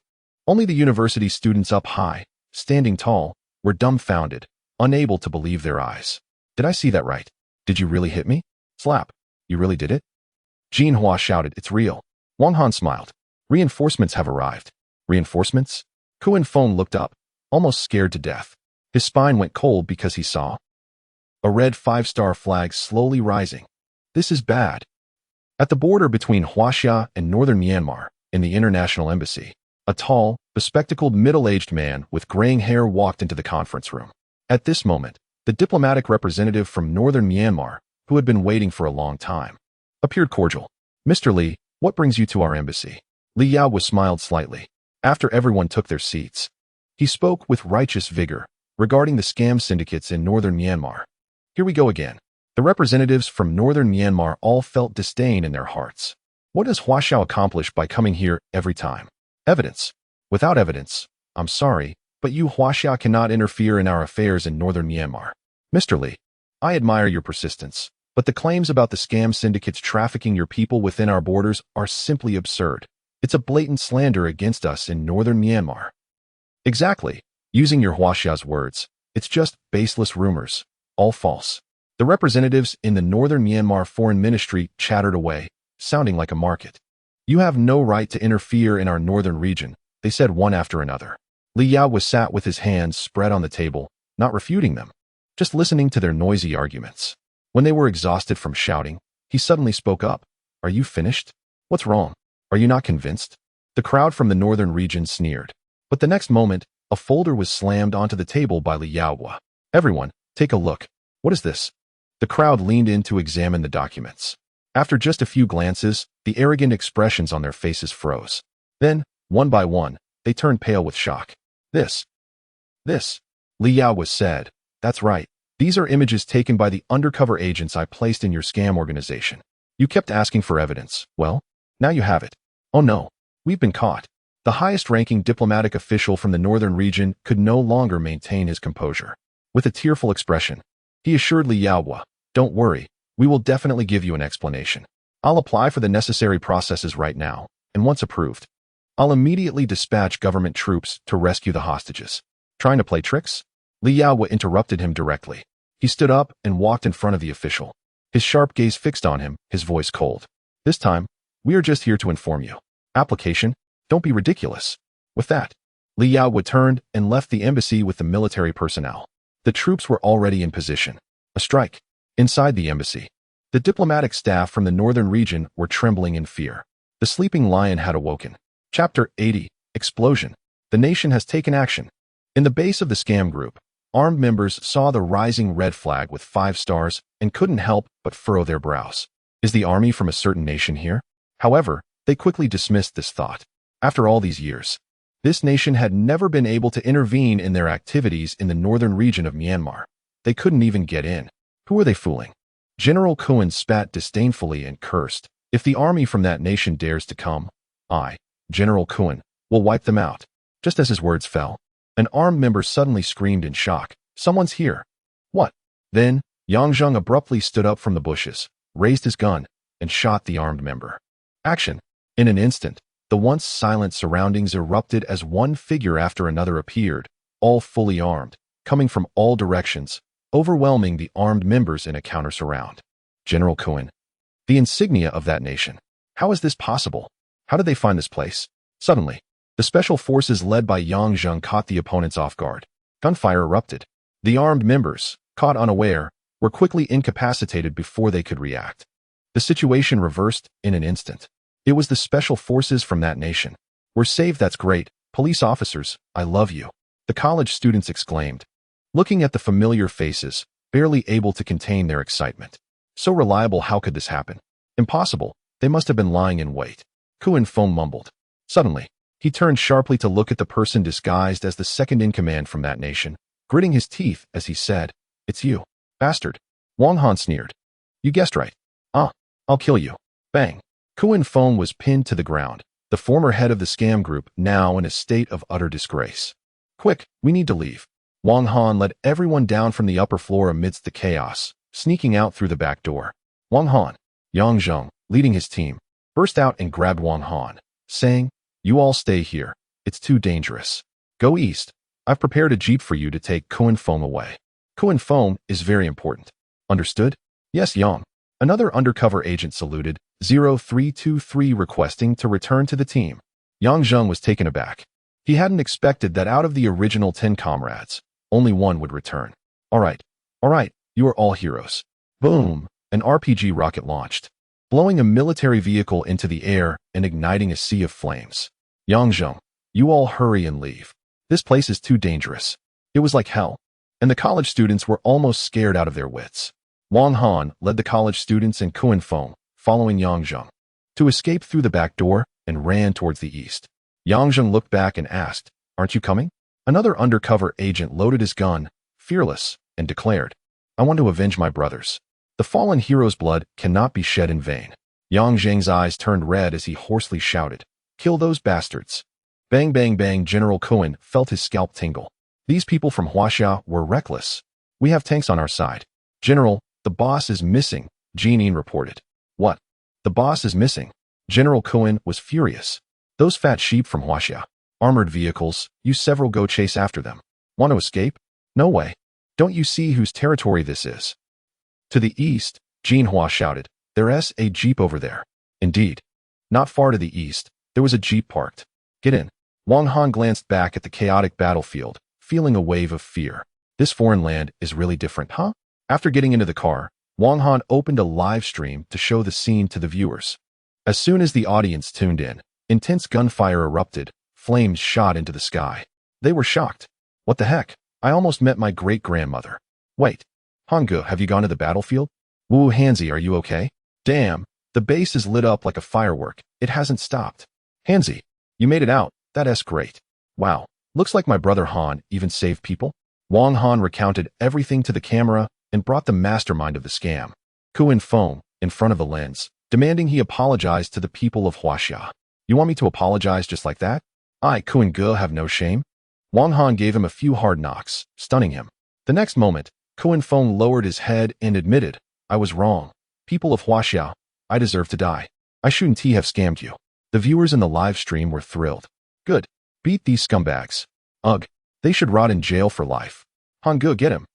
Only the university students up high, standing tall, were dumbfounded, unable to believe their eyes. Did I see that right? Did you really hit me? Slap. You really did it? Jinhua shouted, it's real. Wang Han smiled. Reinforcements have arrived. Reinforcements? Kuan Feng looked up, almost scared to death. His spine went cold because he saw a red 5-star flag slowly rising. This is bad. At the border between Huaxia and northern Myanmar, in the international embassy, a tall, bespectacled middle-aged man with graying hair walked into the conference room. At this moment, the diplomatic representative from northern Myanmar, who had been waiting for a long time, appeared cordial. Mr. Li, what brings you to our embassy? Li Yao was smiled slightly. After everyone took their seats, he spoke with righteous vigor regarding the scam syndicates in northern Myanmar. Here we go again. The representatives from northern Myanmar all felt disdain in their hearts. What does Huaxiao accomplish by coming here every time? Evidence. Without evidence, I'm sorry, but you Huaxia cannot interfere in our affairs in northern Myanmar. Mr. Li, I admire your persistence, but the claims about the scam syndicates trafficking your people within our borders are simply absurd. It's a blatant slander against us in northern Myanmar. Exactly. Using your Huaxia's words, it's just baseless rumors, all false. The representatives in the northern Myanmar Foreign Ministry chattered away, sounding like a market. You have no right to interfere in our northern region, they said one after another. Li Yao was sat with his hands spread on the table, not refuting them, just listening to their noisy arguments. When they were exhausted from shouting, he suddenly spoke up. Are you finished? What's wrong? Are you not convinced? The crowd from the northern region sneered. But the next moment, a folder was slammed onto the table by Li Yaohua. Everyone, take a look. What is this? The crowd leaned in to examine the documents. After just a few glances, the arrogant expressions on their faces froze. Then, one by one, they turned pale with shock. This, Li Yaohua said. That's right. These are images taken by the undercover agents I placed in your scam organization. You kept asking for evidence. Well, now you have it. Oh no, we've been caught. The highest-ranking diplomatic official from the northern region could no longer maintain his composure. With a tearful expression, he assured Li Yaohua, don't worry, we will definitely give you an explanation. I'll apply for the necessary processes right now, and once approved, I'll immediately dispatch government troops to rescue the hostages. Trying to play tricks? Li Yaohua interrupted him directly. He stood up and walked in front of the official. His sharp gaze fixed on him, his voice cold. This time, we are just here to inform you. Application? Don't be ridiculous. With that, Li Yaohua turned and left the embassy with the military personnel. The troops were already in position. A strike. Inside the embassy, the diplomatic staff from the northern region were trembling in fear. The sleeping lion had awoken. Chapter 80. Explosion. The nation has taken action. In the base of the scam group, armed members saw the rising red flag with 5 stars and couldn't help but furrow their brows. Is the army from a certain nation here? However, they quickly dismissed this thought. After all these years, this nation had never been able to intervene in their activities in the northern region of Myanmar. They couldn't even get in. Who were they fooling? General Cohen spat disdainfully and cursed. If the army from that nation dares to come, I, General Cohen, will wipe them out. Just as his words fell, an armed member suddenly screamed in shock. Someone's here. What? Then, Yang Zheng abruptly stood up from the bushes, raised his gun, and shot the armed member. Action. In an instant, the once silent surroundings erupted as one figure after another appeared, all fully armed, coming from all directions, overwhelming the armed members in a counter-surround. General Cohen. The insignia of that nation. How is this possible? How did they find this place? Suddenly, the special forces led by Yang Zheng caught the opponents off guard. Gunfire erupted. The armed members, caught unaware, were quickly incapacitated before they could react. The situation reversed in an instant. It was the special forces from that nation. We're saved, that's great. Police officers, I love you. The college students exclaimed, looking at the familiar faces, barely able to contain their excitement. So reliable, how could this happen? Impossible, they must have been lying in wait. Kuan Feng mumbled. Suddenly, he turned sharply to look at the person disguised as the second-in-command from that nation, gritting his teeth as he said, It's you, bastard. Wang Han sneered. You guessed right. I'll kill you. Bang. Kuan Feng was pinned to the ground, the former head of the scam group now in a state of utter disgrace. Quick, we need to leave. Wang Han led everyone down from the upper floor amidst the chaos, sneaking out through the back door. Wang Han, Yang Zheng, leading his team, burst out and grabbed Wang Han, saying, You all stay here. It's too dangerous. Go east. I've prepared a jeep for you to take Kuan Feng away. Kuan Feng is very important. Understood? Yes, Yang. Another undercover agent saluted, 0323 requesting to return to the team. Yang Zheng was taken aback. He hadn't expected that out of the original 10 comrades, only one would return. All right, you are all heroes. Boom, an RPG rocket launched, blowing a military vehicle into the air and igniting a sea of flames. Yang Zheng, you all hurry and leave. This place is too dangerous. It was like hell, and the college students were almost scared out of their wits. Wang Han led the college students and Kuan Feng, following Yang Zheng, to escape through the back door and ran towards the east. Yang Zheng looked back and asked, Aren't you coming? Another undercover agent loaded his gun, fearless, and declared, I want to avenge my brothers. The fallen hero's blood cannot be shed in vain. Yang Zheng's eyes turned red as he hoarsely shouted, Kill those bastards. Bang, bang, bang. General Cohen felt his scalp tingle. These people from Huaxia were reckless. We have tanks on our side. General, the boss is missing, Jeanine reported. What? The boss is missing? General Cohen was furious. Those fat sheep from Huaxia. Armored vehicles, you several go chase after them. Want to escape? No way. Don't you see whose territory this is? To the east, Jean Hua shouted, There's a jeep over there. Indeed. Not far to the east, there was a jeep parked. Get in. Wang Han glanced back at the chaotic battlefield, feeling a wave of fear. This foreign land is really different, huh? After getting into the car, Wang Han opened a live stream to show the scene to the viewers. As soon as the audience tuned in, intense gunfire erupted, flames shot into the sky. They were shocked. What the heck? I almost met my great-grandmother. Wait. Hangge, have you gone to the battlefield? Wu Hanzi, are you okay? Damn, the base is lit up like a firework. It hasn't stopped. Hanzi, you made it out. That's great. Wow, looks like my brother Han even saved people. Wang Han recounted everything to the camera and brought the mastermind of the scam, Kuan Feng, in front of the lens, demanding he apologize to the people of Huaxia. You want me to apologize just like that? I, Kuan Ge, have no shame? Wang Han gave him a few hard knocks, stunning him. The next moment, Kuan Feng lowered his head and admitted, I was wrong. People of Huaxia, I deserve to die. I shouldn't have scammed you. The viewers in the live stream were thrilled. Good. Beat these scumbags. Ugh. They should rot in jail for life. Hangge, get him.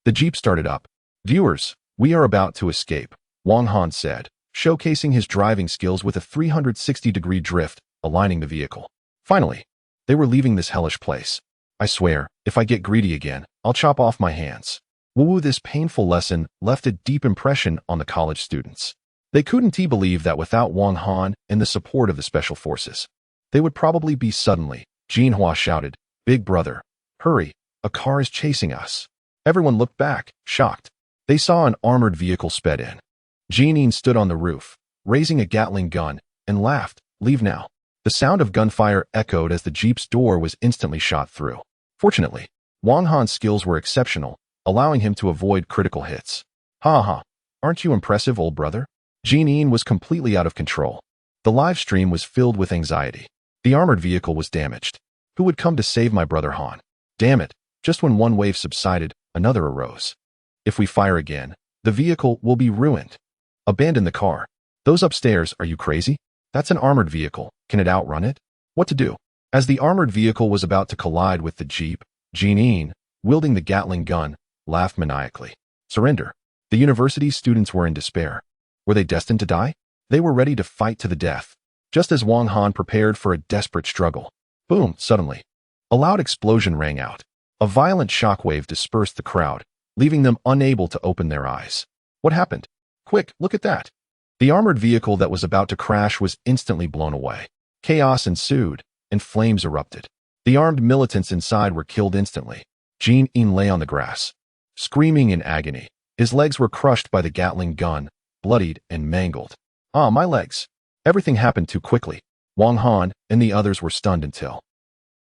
The jeep started up. Viewers, we are about to escape, Wang Han said, showcasing his driving skills with a 360-degree drift, aligning the vehicle. Finally, they were leaving this hellish place. I swear, if I get greedy again, I'll chop off my hands. Woo, this painful lesson left a deep impression on the college students. They couldn't believe that without Wang Han and the support of the special forces, they would probably be suddenly. Jinhua shouted, Big brother, hurry, a car is chasing us. Everyone looked back, shocked. They saw an armored vehicle sped in. Jinin stood on the roof, raising a Gatling gun, and laughed, leave now. The sound of gunfire echoed as the jeep's door was instantly shot through. Fortunately, Wang Han's skills were exceptional, allowing him to avoid critical hits. Ha ha, aren't you impressive, old brother? Jinin was completely out of control. The live stream was filled with anxiety. The armored vehicle was damaged. Who would come to save my brother Han? Damn it, just when one wave subsided, another arose. If we fire again, the vehicle will be ruined. Abandon the car. Those upstairs, are you crazy? That's an armored vehicle. Can it outrun it? What to do? As the armored vehicle was about to collide with the jeep, Jinin, wielding the Gatling gun, laughed maniacally. Surrender. The university students were in despair. Were they destined to die? They were ready to fight to the death. Just as Wang Han prepared for a desperate struggle. Boom, suddenly. A loud explosion rang out. A violent shockwave dispersed the crowd, leaving them unable to open their eyes. What happened? Quick, look at that. The armored vehicle that was about to crash was instantly blown away. Chaos ensued, and flames erupted. The armed militants inside were killed instantly. Jin-in lay on the grass, screaming in agony. His legs were crushed by the Gatling gun, bloodied and mangled. Ah, my legs. Everything happened too quickly. Wang Han and the others were stunned until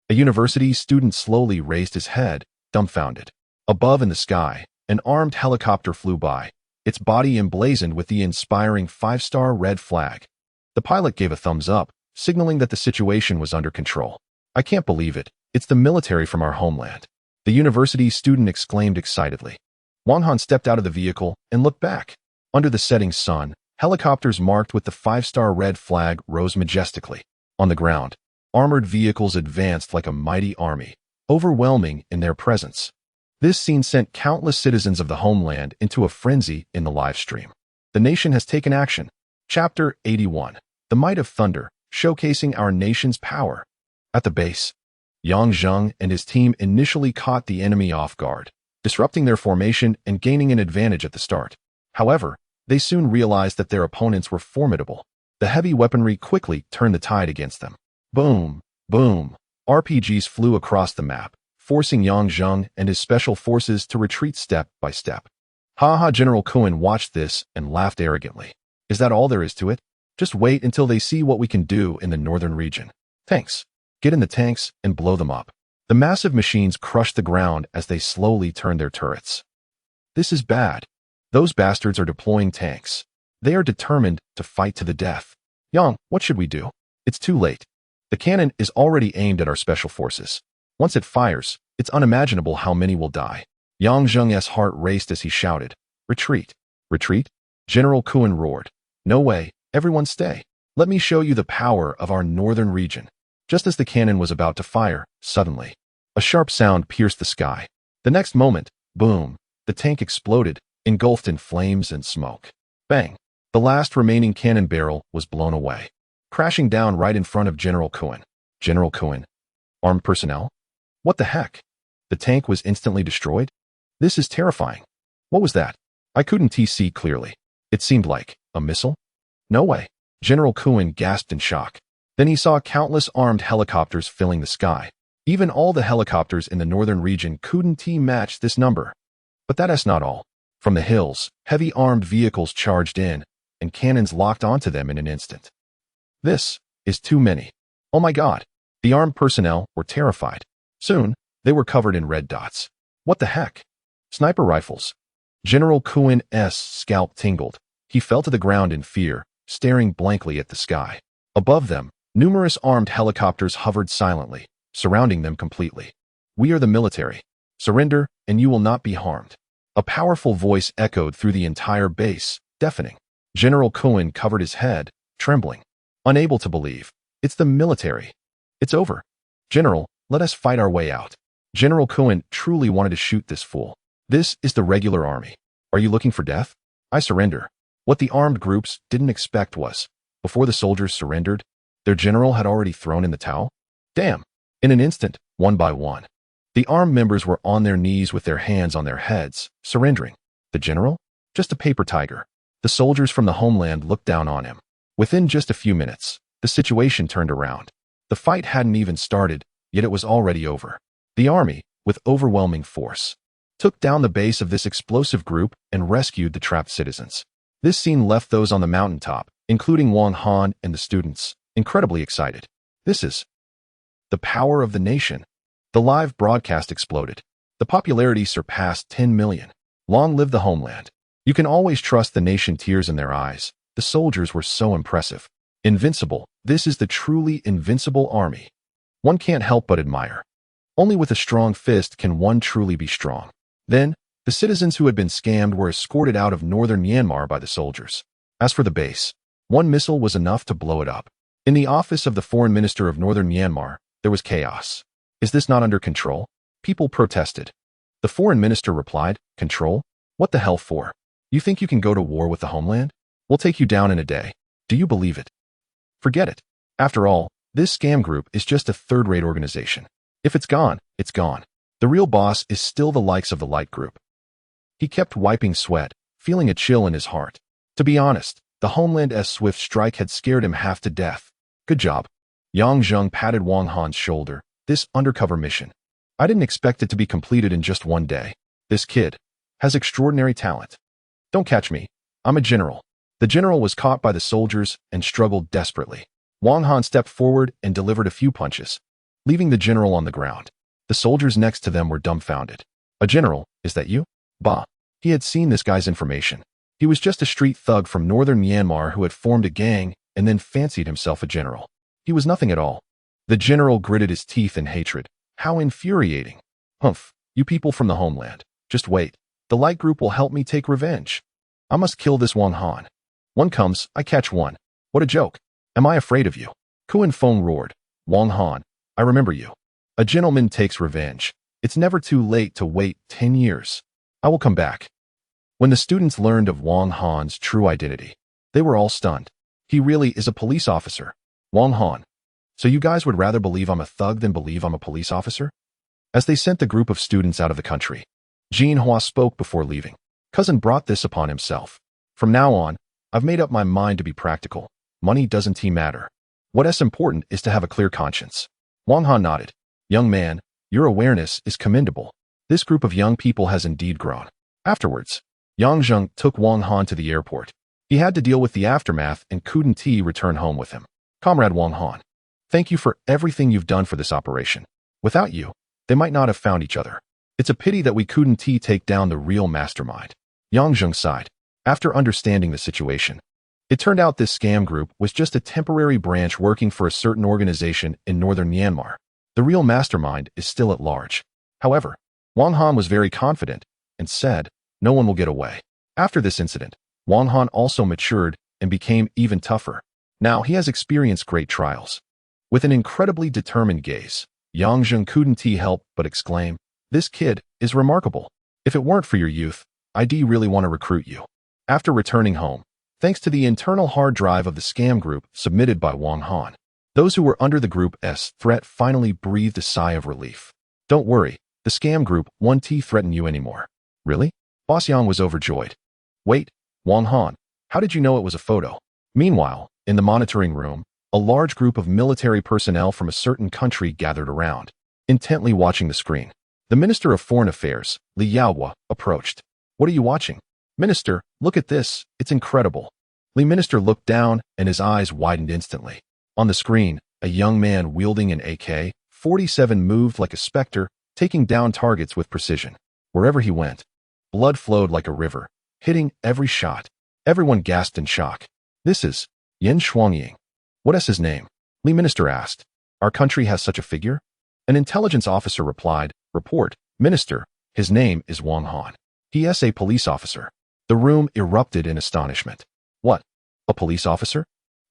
a university student slowly raised his head, dumbfounded. Above in the sky, an armed helicopter flew by, its body emblazoned with the inspiring 5-star red flag. The pilot gave a thumbs up, signaling that the situation was under control. I can't believe it. It's the military from our homeland. The university student exclaimed excitedly. Wang Han stepped out of the vehicle and looked back. Under the setting sun, helicopters marked with the 5-star red flag rose majestically. On the ground, armored vehicles advanced like a mighty army, overwhelming in their presence. This scene sent countless citizens of the homeland into a frenzy in the live stream. The nation has taken action. Chapter 81. The Might of Thunder, showcasing our nation's power. At the base, Yang Zheng and his team initially caught the enemy off guard, disrupting their formation and gaining an advantage at the start. However, they soon realized that their opponents were formidable. The heavy weaponry quickly turned the tide against them. Boom, boom. RPGs flew across the map, forcing Yang Zheng and his special forces to retreat step by step. Haha, General Kuan watched this and laughed arrogantly. Is that all there is to it? Just wait until they see what we can do in the northern region. Tanks. Get in the tanks and blow them up. The massive machines crushed the ground as they slowly turned their turrets. This is bad. Those bastards are deploying tanks. They are determined to fight to the death. Yang, what should we do? It's too late. The cannon is already aimed at our special forces. Once it fires, it's unimaginable how many will die. Yang Zheng's heart raced as he shouted, Retreat! Retreat? General Kuan roared. No way, everyone stay. Let me show you the power of our northern region. Just as the cannon was about to fire, suddenly, a sharp sound pierced the sky. The next moment, boom, the tank exploded, engulfed in flames and smoke. Bang! The last remaining cannon barrel was blown away, crashing down right in front of General Kuan. General Kuan. Armed personnel? What the heck? The tank was instantly destroyed? This is terrifying. What was that? I couldn't see clearly. It seemed like a missile? No way. General Kuhn gasped in shock. Then he saw countless armed helicopters filling the sky. Even all the helicopters in the northern region couldn't match this number. But that's not all. From the hills, heavy armed vehicles charged in, and cannons locked onto them in an instant. This is too many. Oh my God. The armed personnel were terrified. Soon, they were covered in red dots. What the heck? Sniper rifles. General Kuhn's scalp tingled. He fell to the ground in fear, staring blankly at the sky. Above them, numerous armed helicopters hovered silently, surrounding them completely. We are the military. Surrender, and you will not be harmed. A powerful voice echoed through the entire base, deafening. General Kuhn covered his head, trembling, unable to believe. It's the military. It's over. General, let us fight our way out. General Kuhn truly wanted to shoot this fool. This is the regular army. Are you looking for death? I surrender. What the armed groups didn't expect was, before the soldiers surrendered, their general had already thrown in the towel. Damn. In an instant, one by one, the armed members were on their knees with their hands on their heads, surrendering. The general? Just a paper tiger. The soldiers from the homeland looked down on him. Within just a few minutes, the situation turned around. The fight hadn't even started, yet it was already over. The army, with overwhelming force, took down the base of this explosive group and rescued the trapped citizens. This scene left those on the mountaintop, including Wang Han and the students, incredibly excited. This is the power of the nation. The live broadcast exploded. The popularity surpassed 10 million. Long live the homeland. You can always trust the nation. Tears in their eyes. The soldiers were so impressive. Invincible. This is the truly invincible army. One can't help but admire. Only with a strong fist can one truly be strong. Then, the citizens who had been scammed were escorted out of northern Myanmar by the soldiers. As for the base, one missile was enough to blow it up. In the office of the foreign minister of northern Myanmar, there was chaos. Is this not under control? People protested. The foreign minister replied, control? What the hell for? You think you can go to war with the homeland? We'll take you down in a day. Do you believe it? Forget it. After all, this scam group is just a third-rate organization. If it's gone, it's gone. The real boss is still the likes of the light group. He kept wiping sweat, feeling a chill in his heart. To be honest, the homeland's swift strike had scared him half to death. Good job. Yang Zheng patted Wang Han's shoulder. This undercover mission. I didn't expect it to be completed in just one day. This kid has extraordinary talent. Don't catch me. I'm a general. The general was caught by the soldiers and struggled desperately. Wang Han stepped forward and delivered a few punches, leaving the general on the ground. The soldiers next to them were dumbfounded. A general, is that you? Bah. He had seen this guy's information. He was just a street thug from northern Myanmar who had formed a gang and then fancied himself a general. He was nothing at all. The general gritted his teeth in hatred. How infuriating. Humph, you people from the homeland. Just wait. The light group will help me take revenge. I must kill this Wang Han. One comes, I catch one. What a joke. Am I afraid of you? Kuan Feng roared. Wang Han, I remember you. A gentleman takes revenge. It's never too late to wait 10 years. I will come back. When the students learned of Wang Han's true identity, they were all stunned. He really is a police officer. Wang Han. So you guys would rather believe I'm a thug than believe I'm a police officer? As they sent the group of students out of the country, Jean Hua spoke before leaving. Cousin brought this upon himself. From now on, I've made up my mind to be practical. Money doesn't matter. What's important is to have a clear conscience. Wang Han nodded. Young man, your awareness is commendable. This group of young people has indeed grown. Afterwards, Yang Zheng took Wang Han to the airport. He had to deal with the aftermath and couldn't return home with him. Comrade Wang Han, thank you for everything you've done for this operation. Without you, they might not have found each other. It's a pity that we couldn't take down the real mastermind. Yang Zheng sighed. After understanding the situation, it turned out this scam group was just a temporary branch working for a certain organization in northern Myanmar. The real mastermind is still at large. However, Wang Han was very confident and said, no one will get away. After this incident, Wang Han also matured and became even tougher. Now he has experienced great trials. With an incredibly determined gaze, Yang Zheng couldn't help but exclaim, this kid is remarkable. If it weren't for your youth, I'd really want to recruit you. After returning home, thanks to the internal hard drive of the scam group submitted by Wang Han, those who were under the group's threat finally breathed a sigh of relief. Don't worry, the scam group won't threaten you anymore. Really? Boss Yang was overjoyed. Wait, Wang Han, how did you know it was a photo? Meanwhile, in the monitoring room, a large group of military personnel from a certain country gathered around, intently watching the screen. The Minister of Foreign Affairs, Li Yaohua, approached. What are you watching? Minister, look at this, it's incredible. Li Minister looked down and his eyes widened instantly. On the screen, a young man wielding an AK-47 moved like a specter, taking down targets with precision. Wherever he went, blood flowed like a river, hitting every shot. Everyone gasped in shock. This is Yen Shuangying. What is his name? Li Minister asked. Our country has such a figure? An intelligence officer replied, Report, Minister, his name is Wang Han. He is a police officer. The room erupted in astonishment. What? A police officer?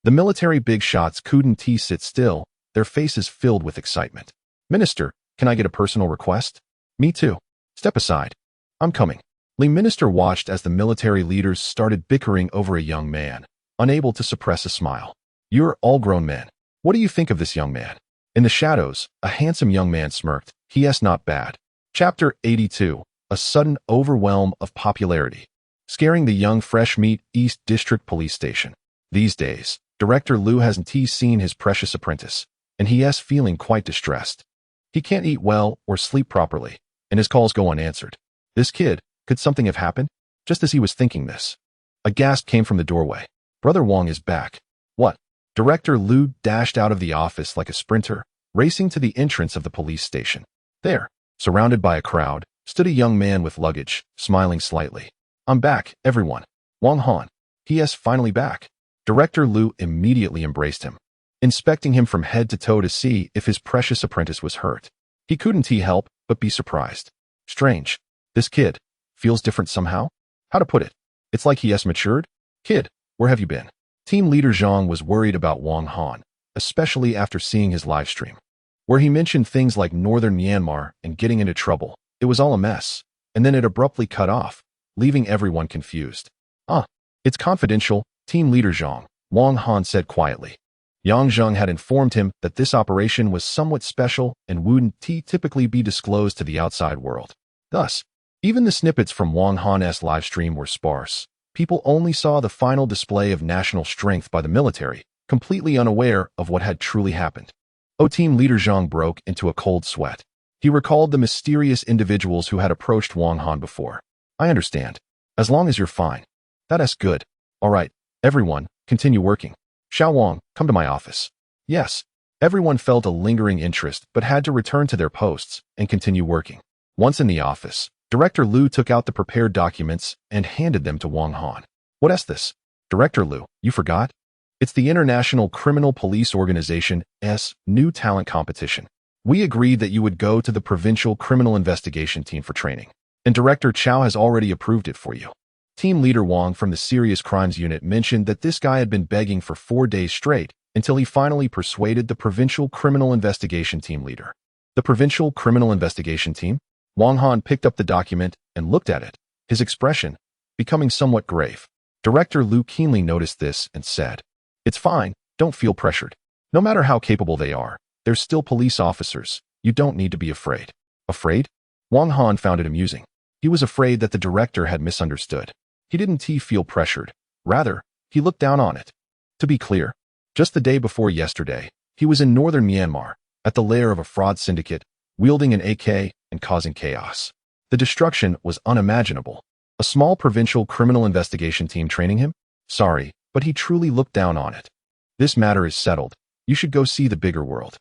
The military big shots couldn't sit still, their faces filled with excitement. Minister, can I get a personal request? Me too. Step aside. I'm coming. Li Minister watched as the military leaders started bickering over a young man, unable to suppress a smile. You're all grown men. What do you think of this young man? In the shadows, a handsome young man smirked. He is not bad. Chapter 82. A sudden overwhelm of popularity. Scaring the young fresh meat East District Police Station. These days, Director Liu hasn't seen his precious apprentice, and he is feeling quite distressed. He can't eat well or sleep properly, and his calls go unanswered. This kid, could something have happened? Just as he was thinking this, a gasp came from the doorway. Brother Wang is back. What? Director Liu dashed out of the office like a sprinter, racing to the entrance of the police station. There, surrounded by a crowd, stood a young man with luggage, smiling slightly. I'm back, everyone. Wang Han. He is finally back. Director Liu immediately embraced him, inspecting him from head to toe to see if his precious apprentice was hurt. He couldn't help but be surprised. Strange. This kid feels different somehow? How to put it? It's like he has matured? Kid, where have you been? Team leader Zhang was worried about Wang Han, especially after seeing his live stream, where he mentioned things like northern Myanmar and getting into trouble. It was all a mess, and then it abruptly cut off, leaving everyone confused. It's confidential, team leader Zhang, Wang Han said quietly. Yang Zheng had informed him that this operation was somewhat special and wouldn't typically be disclosed to the outside world. Thus, even the snippets from Wang Han's livestream were sparse. People only saw the final display of national strength by the military, completely unaware of what had truly happened. Team leader Zhang broke into a cold sweat. He recalled the mysterious individuals who had approached Wang Han before. I understand. As long as you're fine. That is good. All right, everyone, continue working. Xiao Wang, come to my office. Yes. Everyone felt a lingering interest but had to return to their posts and continue working. Once in the office, Director Liu took out the prepared documents and handed them to Wang Han. What is this? Director Liu, you forgot? It's the International Criminal Police Organization's new talent competition. We agreed that you would go to the Provincial Criminal Investigation Team for training, and Director Chao has already approved it for you. Team leader Wang from the Serious Crimes Unit mentioned that this guy had been begging for 4 days straight until he finally persuaded the Provincial Criminal Investigation Team leader. The Provincial Criminal Investigation Team? Wang Han picked up the document and looked at it, his expression becoming somewhat grave. Director Liu keenly noticed this and said, It's fine, don't feel pressured. No matter how capable they are, they're still police officers. You don't need to be afraid. Afraid? Wang Han found it amusing. He was afraid that the director had misunderstood. He didn't feel pressured. Rather, he looked down on it. To be clear, just the day before yesterday, he was in northern Myanmar, at the lair of a fraud syndicate, wielding an AK and causing chaos. The destruction was unimaginable. A small provincial criminal investigation team training him? Sorry, but he truly looked down on it. This matter is settled. You should go see the bigger world.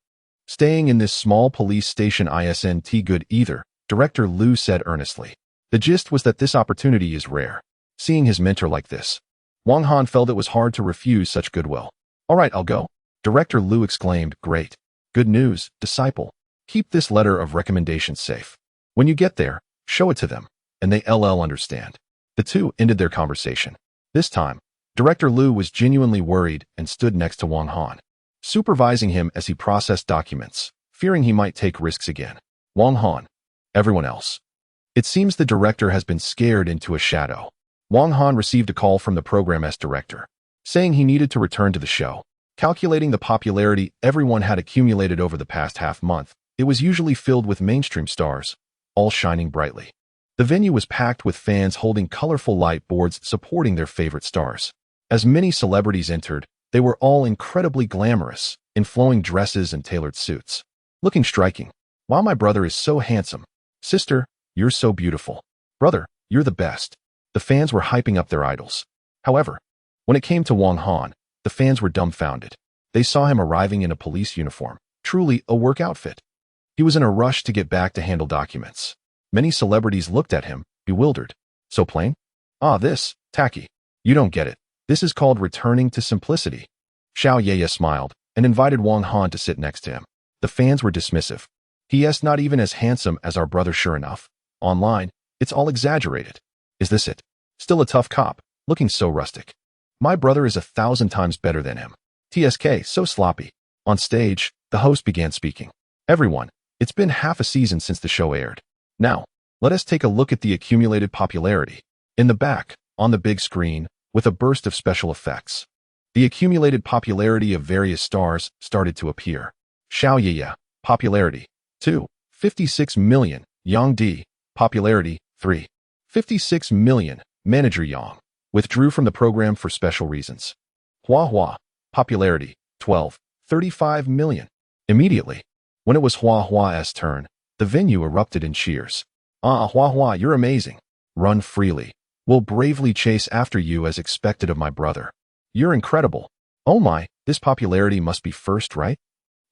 Staying in this small police station isn't good either, Director Liu said earnestly. The gist was that this opportunity is rare. Seeing his mentor like this, Wang Han felt it was hard to refuse such goodwill. All right, I'll go. Director Liu exclaimed, Great. Good news, disciple. Keep this letter of recommendation safe. When you get there, show it to them, and they understand. The two ended their conversation. This time, Director Liu was genuinely worried and stood next to Wang Han, supervising him as he processed documents, fearing he might take risks again. Wang Han. Everyone else. It seems the director has been scared into a shadow. Wang Han received a call from the program's director, saying he needed to return to the show. Calculating the popularity everyone had accumulated over the past half month, it was usually filled with mainstream stars, all shining brightly. The venue was packed with fans holding colorful light boards supporting their favorite stars. As many celebrities entered, they were all incredibly glamorous, in flowing dresses and tailored suits. Looking striking. Wow, my brother is so handsome. Sister, you're so beautiful. Brother, you're the best. The fans were hyping up their idols. However, when it came to Wong Han, the fans were dumbfounded. They saw him arriving in a police uniform, truly a work outfit. He was in a rush to get back to handle documents. Many celebrities looked at him, bewildered. So plain? Ah, this, tacky. You don't get it. This is called returning to simplicity. Xiao Yeye smiled and invited Wong Han to sit next to him. The fans were dismissive. He is not even as handsome as our brother, sure enough. Online, it's all exaggerated. Is this it? Still a tough cop, looking so rustic. My brother is 1,000 times better than him. TSK, so sloppy. On stage, the host began speaking. Everyone, it's been half a season since the show aired. Now, let us take a look at the accumulated popularity. In the back, on the big screen, with a burst of special effects. The accumulated popularity of various stars started to appear. Xiao Yeye, popularity, 2. 56 million. Yang Di, popularity, 3. 56 million. Manager Yang, withdrew from the program for special reasons. Hua Hua, popularity, 12. 35 million. Immediately, when it was Hua Hua's turn, the venue erupted in cheers. Ah, Hua Hua, you're amazing. Run freely. We'll bravely chase after you as expected of my brother. You're incredible. Oh my, this popularity must be first, right?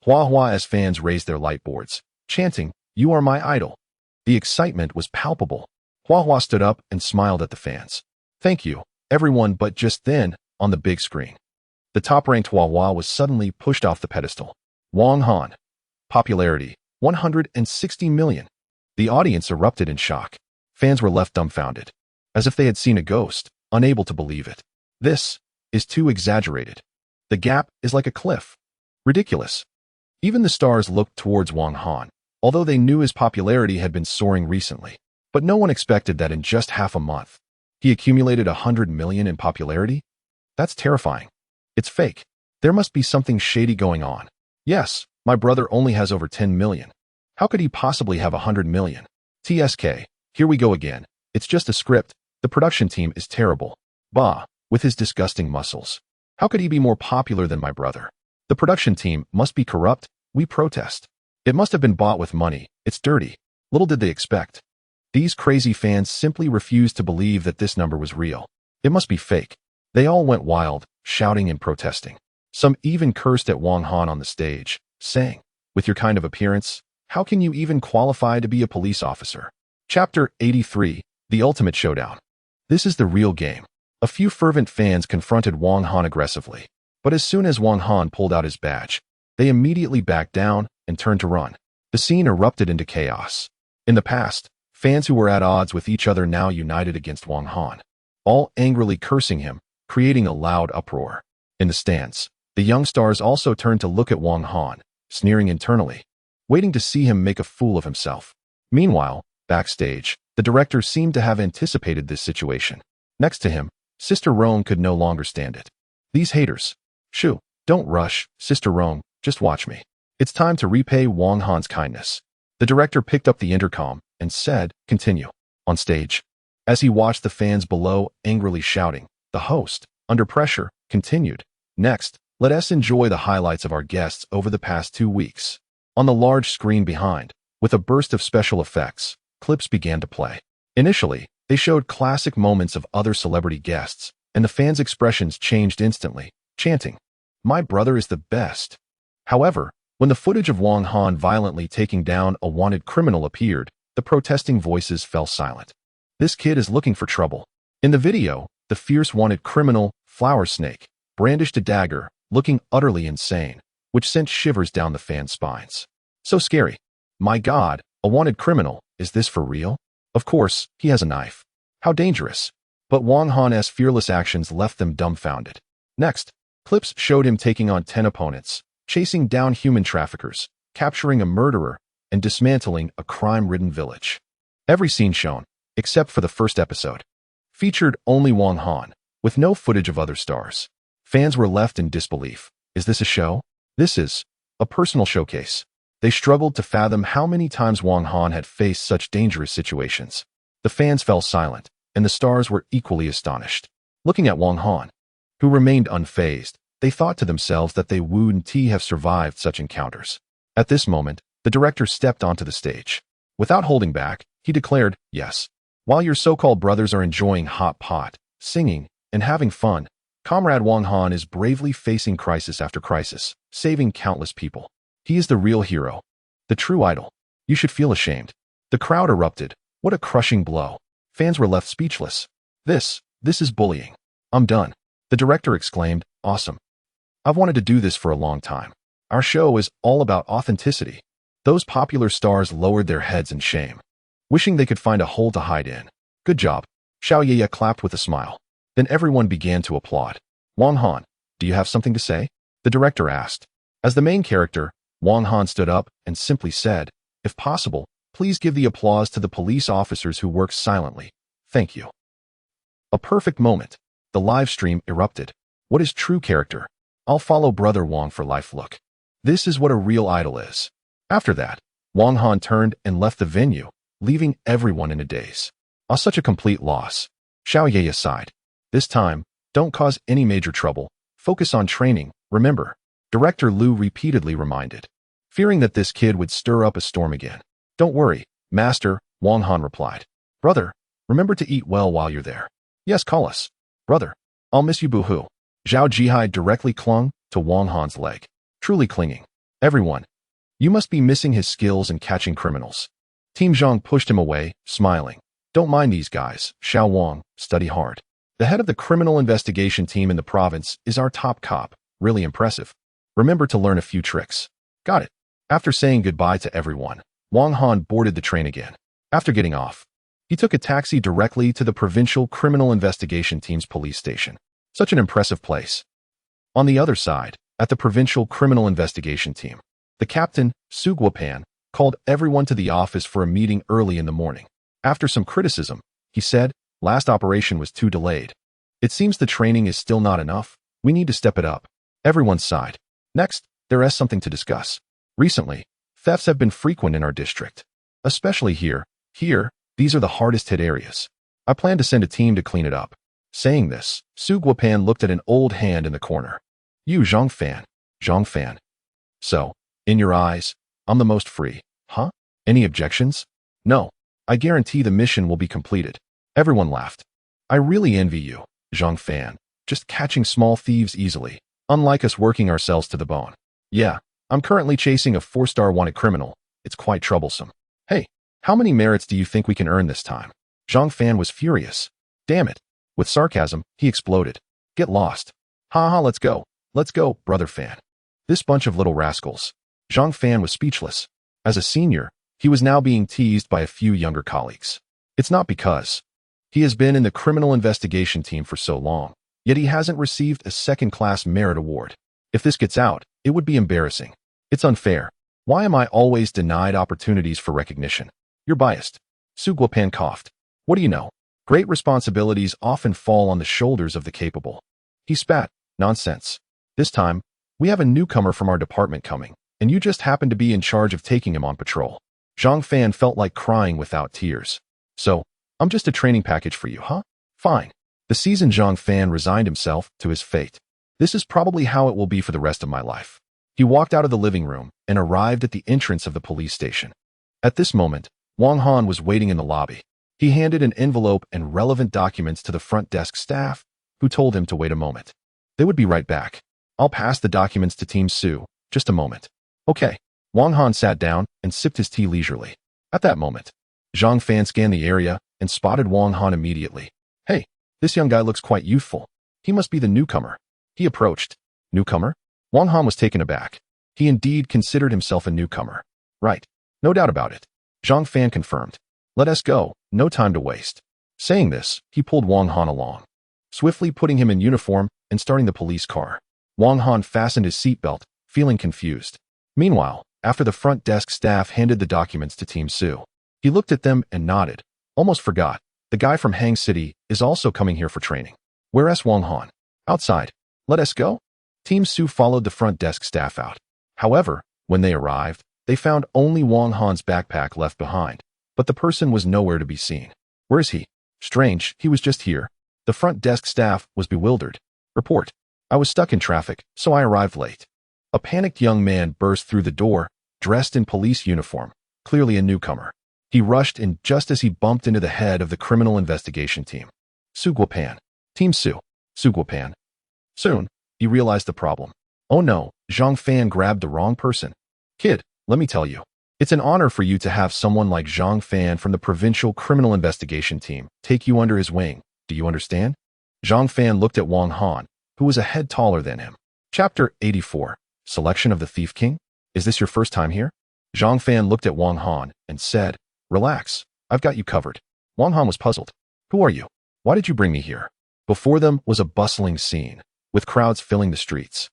Hua Hua's fans raised their light boards, chanting, you are my idol. The excitement was palpable. Hua Hua stood up and smiled at the fans. Thank you, everyone, but just then, on the big screen, the top-ranked Hua Hua was suddenly pushed off the pedestal. Wong Han, popularity, 160 million. The audience erupted in shock. Fans were left dumbfounded, as if they had seen a ghost, unable to believe it. This is too exaggerated. The gap is like a cliff. Ridiculous. Even the stars looked towards Wong Han, although they knew his popularity had been soaring recently. But no one expected that in just half a month, he accumulated 100 million in popularity? That's terrifying. It's fake. There must be something shady going on. Yes, my brother only has over 10 million. How could he possibly have 100 million? TSK, here we go again. It's just a script. The production team is terrible. Bah, with his disgusting muscles. How could he be more popular than my brother? The production team must be corrupt. We protest. It must have been bought with money. It's dirty. Little did they expect. These crazy fans simply refused to believe that this number was real. It must be fake. They all went wild, shouting and protesting. Some even cursed at Wong Han on the stage, saying, with your kind of appearance, how can you even qualify to be a police officer? Chapter 83, The Ultimate Showdown. This is the real game. A few fervent fans confronted Wong Han aggressively, but as soon as Wong Han pulled out his badge, they immediately backed down and turned to run. The scene erupted into chaos. In the past, fans who were at odds with each other now united against Wong Han, all angrily cursing him, creating a loud uproar. In the stands, the young stars also turned to look at Wong Han, sneering internally, waiting to see him make a fool of himself. Meanwhile, backstage, the director seemed to have anticipated this situation. Next to him, Sister Rome could no longer stand it. These haters. Shoo, don't rush, Sister Rome, just watch me. It's time to repay Wong Han's kindness. The director picked up the intercom and said, continue. On stage, as he watched the fans below angrily shouting, the host, under pressure, continued. Next, let us enjoy the highlights of our guests over the past 2 weeks. On the large screen behind, with a burst of special effects, clips began to play. Initially, they showed classic moments of other celebrity guests, and the fans' expressions changed instantly, chanting, my brother is the best. However, when the footage of Wong Han violently taking down a wanted criminal appeared, the protesting voices fell silent. This kid is looking for trouble. In the video, the fierce wanted criminal, Flower Snake, brandished a dagger, looking utterly insane, which sent shivers down the fans' spines. So scary. My God, a wanted criminal, is this for real? Of course, he has a knife. How dangerous. But Wong Han's fearless actions left them dumbfounded. Next, clips showed him taking on 10 opponents, chasing down human traffickers, capturing a murderer, and dismantling a crime-ridden village. Every scene shown, except for the first episode, featured only Wong Han, with no footage of other stars. Fans were left in disbelief. Is this a show? This is a personal showcase. They struggled to fathom how many times Wong Han had faced such dangerous situations. The fans fell silent, and the stars were equally astonished. Looking at Wang Han, who remained unfazed, they thought to themselves that they wouldn't have survived such encounters. At this moment, the director stepped onto the stage. Without holding back, he declared, "Yes. While your so-called brothers are enjoying hot pot, singing, and having fun, Comrade Wang Han is bravely facing crisis after crisis, saving countless people. He is the real hero, the true idol. You should feel ashamed." The crowd erupted. What a crushing blow. Fans were left speechless. This is bullying. I'm done. The director exclaimed, "Awesome. I've wanted to do this for a long time. Our show is all about authenticity." Those popular stars lowered their heads in shame, wishing they could find a hole to hide in. "Good job." Xiao Ye clapped with a smile. Then everyone began to applaud. "Wang Han, do you have something to say?" the director asked. As the main character, Wang Han stood up and simply said, "If possible, please give the applause to the police officers who work silently. Thank you." A perfect moment. The live stream erupted. What is true character? I'll follow Brother Wang for life. Look. This is what a real idol is. After that, Wang Han turned and left the venue, leaving everyone in a daze. Such a complete loss. Xiao Ye sighed. This time, don't cause any major trouble. Focus on training, remember. Director Liu repeatedly reminded, fearing that this kid would stir up a storm again. "Don't worry, Master," Wang Han replied. "Brother, remember to eat well while you're there." "Yes, call us. Brother, I'll miss you, boo-hoo." Zhao Jihai directly clung to Wang Han's leg. Truly clinging. "Everyone, you must be missing his skills in catching criminals." Team Zhang pushed him away, smiling. "Don't mind these guys, Xiao Wang, study hard. The head of the criminal investigation team in the province is our top cop. Really impressive. Remember to learn a few tricks." "Got it." After saying goodbye to everyone, Wang Han boarded the train again. After getting off, he took a taxi directly to the provincial criminal investigation team's police station. Such an impressive place. On the other side, at the provincial criminal investigation team, the captain, Su Guopan, called everyone to the office for a meeting early in the morning. After some criticism, he said, "Last operation was too delayed. It seems the training is still not enough. We need to step it up." Everyone sighed. "Next, there is something to discuss. Recently, thefts have been frequent in our district. Especially here. These are the hardest hit areas. I plan to send a team to clean it up." Saying this, Su Guopan looked at an old hand in the corner. "You, Zhang Fan. So, in your eyes, I'm the most free, huh? Any objections?" "No. I guarantee the mission will be completed." Everyone laughed. "I really envy you, Zhang Fan, just catching small thieves easily, unlike us working ourselves to the bone." "Yeah, I'm currently chasing a 4-star wanted criminal. It's quite troublesome." "Hey, how many merits do you think we can earn this time?" Zhang Fan was furious. "Damn it." With sarcasm, he exploded. "Get lost. Ha, let's go, Brother Fan. This bunch of little rascals." Zhang Fan was speechless. As a senior, he was now being teased by a few younger colleagues. It's not because he has been in the criminal investigation team for so long, yet he hasn't received a second-class merit award. If this gets out, it would be embarrassing. It's unfair. Why am I always denied opportunities for recognition? You're biased. Su Guopan coughed. What do you know? Great responsibilities often fall on the shoulders of the capable. He spat. Nonsense. This time, we have a newcomer from our department coming, and you just happen to be in charge of taking him on patrol. Zhang Fan felt like crying without tears. "So, I'm just a training package for you, huh? Fine." The seasoned Zhang Fan resigned himself to his fate. "This is probably how it will be for the rest of my life." He walked out of the living room and arrived at the entrance of the police station. At this moment, Wang Han was waiting in the lobby. He handed an envelope and relevant documents to the front desk staff, who told him to wait a moment. They would be right back. "I'll pass the documents to Team Su. Just a moment." "Okay." Wang Han sat down and sipped his tea leisurely. At that moment, Zhang Fan scanned the area and spotted Wang Han immediately. "Hey, this young guy looks quite youthful. He must be the newcomer." He approached. "Newcomer?" Wang Han was taken aback. He indeed considered himself a newcomer. "Right. No doubt about it." Zhang Fan confirmed. "Let us go. No time to waste." Saying this, he pulled Wang Han along, swiftly putting him in uniform and starting the police car. Wang Han fastened his seatbelt, feeling confused. Meanwhile, after the front desk staff handed the documents to Team Su, he looked at them and nodded. Almost forgot. The guy from Hang City is also coming here for training. Where's Wang Han? Outside. Let us go? Team Su followed the front desk staff out. However, when they arrived, they found only Wang Han's backpack left behind, but the person was nowhere to be seen. Where is he? Strange, he was just here. The front desk staff was bewildered. Report. I was stuck in traffic, so I arrived late. A panicked young man burst through the door, dressed in police uniform, clearly a newcomer. He rushed in just as he bumped into the head of the criminal investigation team. Suguopan. Team Su. Suguopan. Soon, he realized the problem. Oh no, Zhang Fan grabbed the wrong person. Kid, let me tell you. It's an honor for you to have someone like Zhang Fan from the provincial criminal investigation team take you under his wing. Do you understand? Zhang Fan looked at Wang Han, who was a head taller than him. Chapter 84. Selection of the Thief King? Is this your first time here? Zhang Fan looked at Wang Han and said, Relax, I've got you covered. Wang Han was puzzled. Who are you? Why did you bring me here? Before them was a bustling scene, with crowds filling the streets.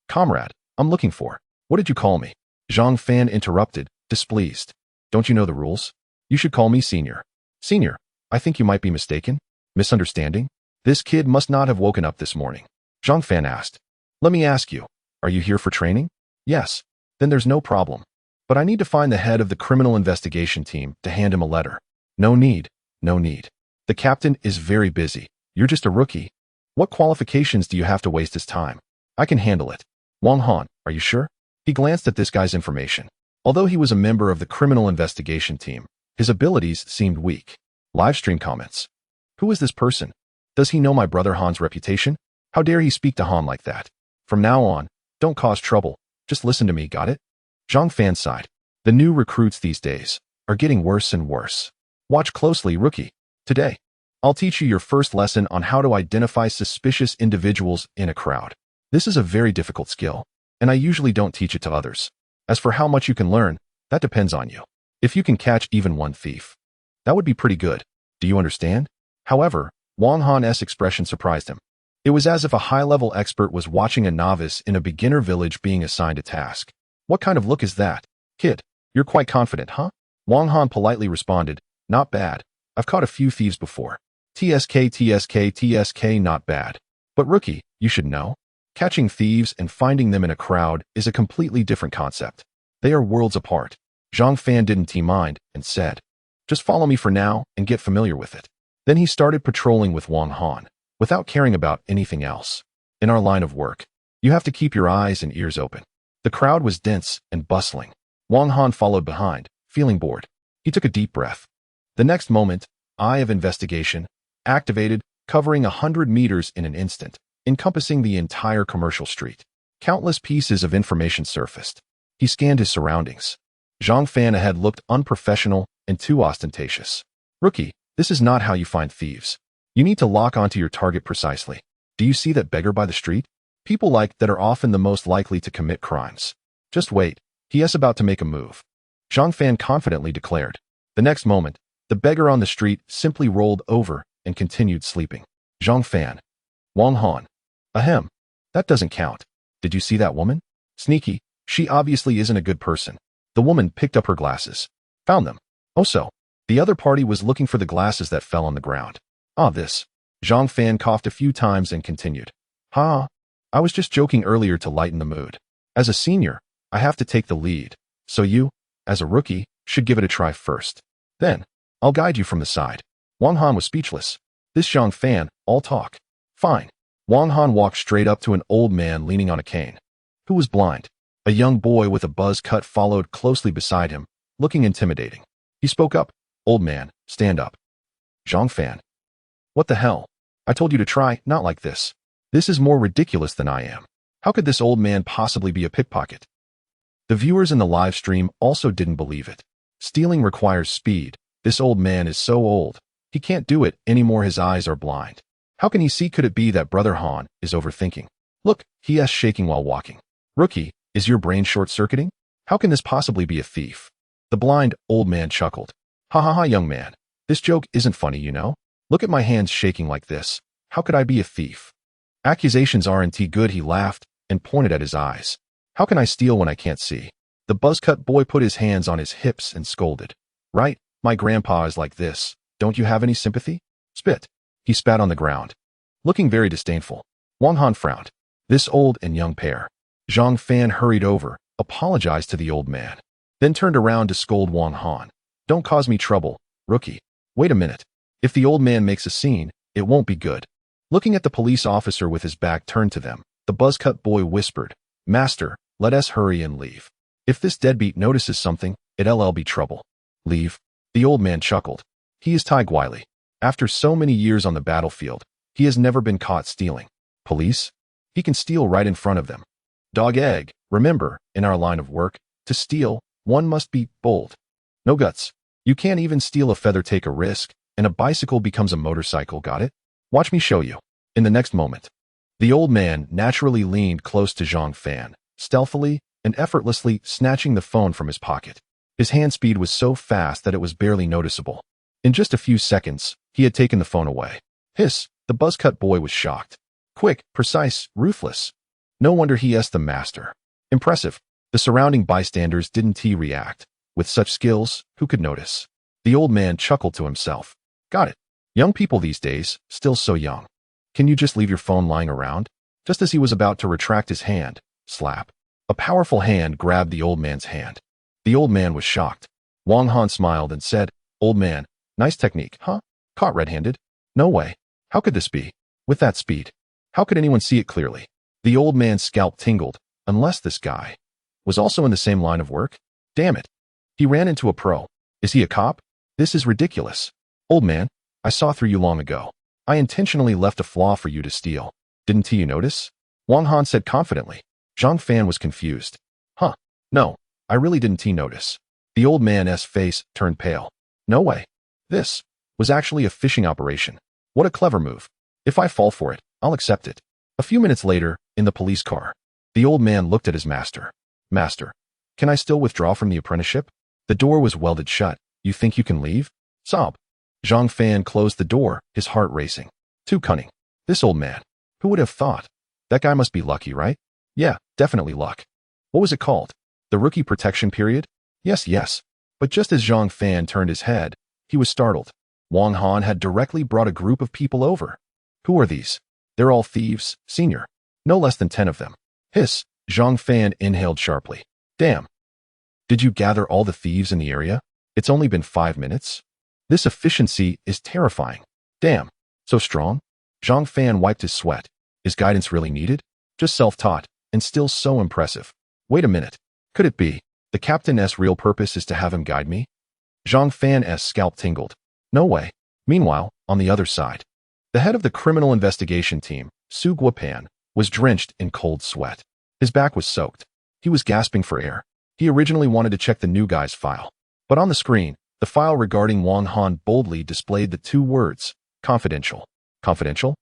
Comrade, I'm looking for. What did you call me? Zhang Fan interrupted, displeased. Don't you know the rules? You should call me Senior. Senior, I think you might be mistaken. Misunderstanding? This kid must not have woken up this morning. Zhang Fan asked. Let me ask you, are you here for training? Yes. Then there's no problem. But I need to find the head of the criminal investigation team to hand him a letter. No need, no need. The captain is very busy. You're just a rookie. What qualifications do you have to waste his time? I can handle it. Wang Han, are you sure? He glanced at this guy's information. Although he was a member of the criminal investigation team, his abilities seemed weak. Livestream comments. Who is this person? Does he know my brother Han's reputation? How dare he speak to Han like that? From now on, don't cause trouble. Just listen to me, got it? Zhang Fan sighed. The new recruits these days are getting worse and worse. Watch closely, rookie. Today, I'll teach you your first lesson on how to identify suspicious individuals in a crowd. This is a very difficult skill, and I usually don't teach it to others. As for how much you can learn, that depends on you. If you can catch even one thief, that would be pretty good. Do you understand? However, Wang Han's expression surprised him. It was as if a high-level expert was watching a novice in a beginner village being assigned a task. What kind of look is that? Kid, you're quite confident, huh? Wang Han politely responded, Not bad. I've caught a few thieves before. TSK, not bad. But rookie, you should know. Catching thieves and finding them in a crowd is a completely different concept. They are worlds apart. Zhang Fan didn't mind and said, Just follow me for now and get familiar with it. Then he started patrolling with Wang Han, without caring about anything else. In our line of work, you have to keep your eyes and ears open. The crowd was dense and bustling. Wang Han followed behind, feeling bored. He took a deep breath. The next moment, Eye of Investigation, activated, covering 100 meters in an instant, encompassing the entire commercial street. Countless pieces of information surfaced. He scanned his surroundings. Zhang Fan ahead looked unprofessional and too ostentatious. Rookie, this is not how you find thieves. You need to lock onto your target precisely. Do you see that beggar by the street? People like that are often the most likely to commit crimes. Just wait, he is about to make a move. Zhang Fan confidently declared. The next moment, the beggar on the street simply rolled over and continued sleeping. Zhang Fan. Wang Han. Ahem. That doesn't count. Did you see that woman? Sneaky, she obviously isn't a good person. The woman picked up her glasses. Found them. Oh so, the other party was looking for the glasses that fell on the ground. Ah this. Zhang Fan coughed a few times and continued. Ha. I was just joking earlier to lighten the mood. As a senior, I have to take the lead. So you, as a rookie, should give it a try first. Then, I'll guide you from the side. Wang Han was speechless. This Zhang Fan, all talk. Fine. Wang Han walked straight up to an old man leaning on a cane, who was blind. A young boy with a buzz cut followed closely beside him, looking intimidating. He spoke up. Old man, stand up. Zhang Fan. What the hell? I told you to try, not like this. This is more ridiculous than I am. How could this old man possibly be a pickpocket? The viewers in the live stream also didn't believe it. Stealing requires speed. This old man is so old. He can't do it anymore. His eyes are blind. How can he see? Could it be that Brother Han is overthinking? Look, he is shaking while walking. Rookie, is your brain short-circuiting? How can this possibly be a thief? The blind old man chuckled. Ha ha ha, young man. This joke isn't funny, you know? Look at my hands shaking like this. How could I be a thief? Accusations aren't good. He laughed and pointed at his eyes. How can I steal when I can't see? The buzzcut boy put his hands on his hips and scolded. Right, my grandpa is like this. Don't you have any sympathy? Spit. He spat on the ground, looking very disdainful. Wang Han frowned. This old and young pair. Zhang Fan hurried over, apologized to the old man, then turned around to scold Wang Han. Don't cause me trouble, rookie. Wait a minute. If the old man makes a scene, it won't be good. Looking at the police officer with his back turned to them, the buzzcut boy whispered, "Master, let us hurry and leave. If this deadbeat notices something, it'll be trouble." "Leave?" The old man chuckled. He is Tigwili. After so many years on the battlefield, he has never been caught stealing. Police? He can steal right in front of them. Dog egg, remember, in our line of work, to steal, one must be bold. No guts. You can't even steal a feather, take a risk, and a bicycle becomes a motorcycle, got it? Watch me show you. In the next moment, the old man naturally leaned close to Zhang Fan, stealthily and effortlessly snatching the phone from his pocket. His hand speed was so fast that it was barely noticeable. In just a few seconds, he had taken the phone away. Hiss, the buzzcut boy was shocked. Quick, precise, ruthless. No wonder he is the master. Impressive. The surrounding bystanders didn't react. With such skills, who could notice? The old man chuckled to himself. Got it. Young people these days, still so young. Can you just leave your phone lying around? Just as he was about to retract his hand, slap. A powerful hand grabbed the old man's hand. The old man was shocked. Wang Han smiled and said, "Old man, nice technique, huh? Caught red-handed? No way. How could this be? With that speed? How could anyone see it clearly?" The old man's scalp tingled. Unless this guy was also in the same line of work? Damn it. He ran into a pro. Is he a cop? This is ridiculous. Old man, I saw through you long ago. I intentionally left a flaw for you to steal. Didn't you notice? Wang Han said confidently. Zhang Fan was confused. Huh. No, I really didn't notice. The old man's face turned pale. No way. This was actually a phishing operation. What a clever move. If I fall for it, I'll accept it. A few minutes later, in the police car, the old man looked at his master. Master, can I still withdraw from the apprenticeship? The door was welded shut. You think you can leave? Sob. Zhang Fan closed the door, his heart racing. Too cunning. This old man. Who would have thought? That guy must be lucky, right? Yeah, definitely luck. What was it called? The rookie protection period? Yes. But just as Zhang Fan turned his head, he was startled. Wang Han had directly brought a group of people over. Who are these? They're all thieves, senior. No less than 10 of them. Hiss, Zhang Fan inhaled sharply. Damn. Did you gather all the thieves in the area? It's only been 5 minutes? This efficiency is terrifying. Damn. So strong? Zhang Fan wiped his sweat. Is guidance really needed? Just self-taught, and still so impressive. Wait a minute. Could it be the captain's real purpose is to have him guide me? Zhang Fan's scalp tingled. No way. Meanwhile, on the other side, the head of the criminal investigation team, Su Guopan, was drenched in cold sweat. His back was soaked. He was gasping for air. He originally wanted to check the new guy's file. But on the screen, the file regarding Wang Han boldly displayed the 2 words, confidential. Confidential?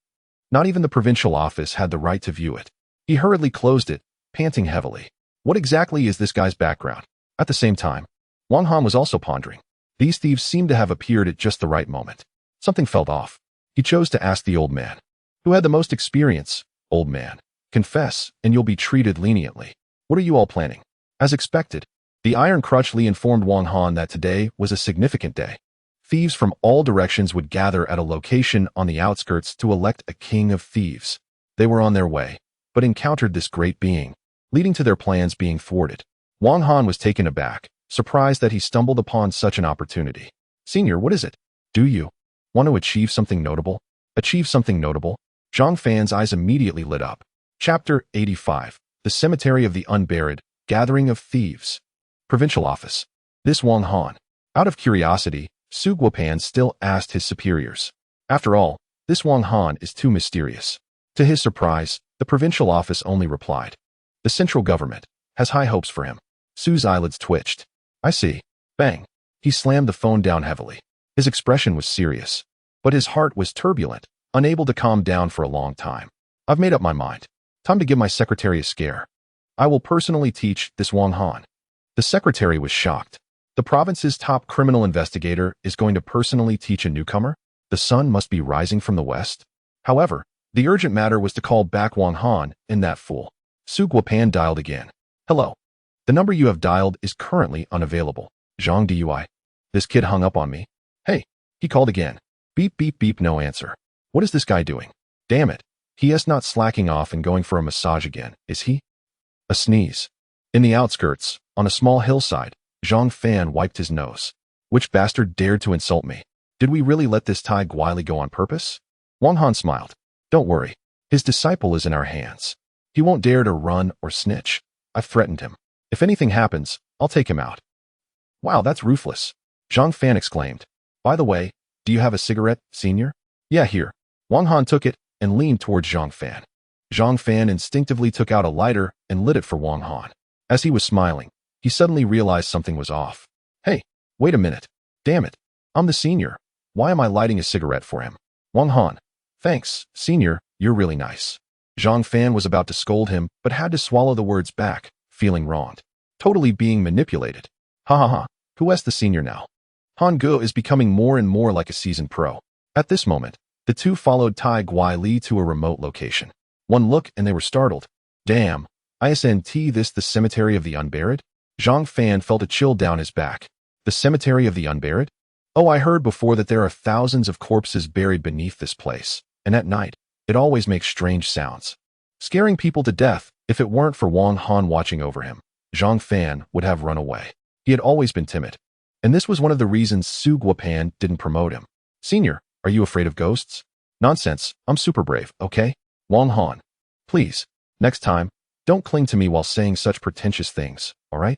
Not even the provincial office had the right to view it. He hurriedly closed it, panting heavily. What exactly is this guy's background? At the same time, Wang Han was also pondering. These thieves seemed to have appeared at just the right moment. Something felt off. He chose to ask the old man. Who had the most experience? Old man. Confess, and you'll be treated leniently. What are you all planning? As expected, the Iron Crutchley informed Wang Han that today was a significant day. Thieves from all directions would gather at a location on the outskirts to elect a king of thieves. They were on their way, but encountered this great being, leading to their plans being thwarted. Wang Han was taken aback, surprised that he stumbled upon such an opportunity. Senior, what is it? Do you want to achieve something notable? Achieve something notable? Zhang Fan's eyes immediately lit up. Chapter 85. The Cemetery of the Unburied, Gathering of Thieves. Provincial Office. This Wang Han. Out of curiosity, Su Guopan still asked his superiors. After all, this Wang Han is too mysterious. To his surprise, the provincial office only replied. The central government has high hopes for him. Su's eyelids twitched. I see. Bang. He slammed the phone down heavily. His expression was serious, but his heart was turbulent, unable to calm down for a long time. I've made up my mind. Time to give my secretary a scare. I will personally teach this Wang Han. The secretary was shocked. The province's top criminal investigator is going to personally teach a newcomer? The sun must be rising from the west. However, the urgent matter was to call back Wang Han and that fool. Su Guopan dialed again. Hello. The number you have dialed is currently unavailable. Zhang Dui. This kid hung up on me. Hey, he called again. Beep, beep, beep, no answer. What is this guy doing? Damn it. He is not slacking off and going for a massage again, is he? A sneeze. In the outskirts, on a small hillside, Zhang Fan wiped his nose. Which bastard dared to insult me? Did we really let this Tai Guili go on purpose? Wang Han smiled. Don't worry. His disciple is in our hands. He won't dare to run or snitch. I've threatened him. If anything happens, I'll take him out. Wow, that's ruthless. Zhang Fan exclaimed. By the way, do you have a cigarette, senior? Yeah, here. Wang Han took it and leaned towards Zhang Fan. Zhang Fan instinctively took out a lighter and lit it for Wang Han. As he was smiling, he suddenly realized something was off. Hey, wait a minute. Damn it. I'm the senior. Why am I lighting a cigarette for him? Wang Han. Thanks, senior, you're really nice. Zhang Fan was about to scold him, but had to swallow the words back, feeling wronged. Totally being manipulated. Ha ha ha. Who is the senior now? Han Ge is becoming more and more like a seasoned pro. At this moment, the two followed Tai Guili to a remote location. One look and they were startled. Damn, isn't this the cemetery of the unburied? Zhang Fan felt a chill down his back. The cemetery of the unburied? Oh, I heard before that there are thousands of corpses buried beneath this place, and at night, it always makes strange sounds. Scaring people to death. If it weren't for Wang Han watching over him, Zhang Fan would have run away. He had always been timid. And this was one of the reasons Su Guopan didn't promote him. Senior, are you afraid of ghosts? Nonsense, I'm super brave, okay? Wang Han. Please, next time, don't cling to me while saying such pretentious things, alright?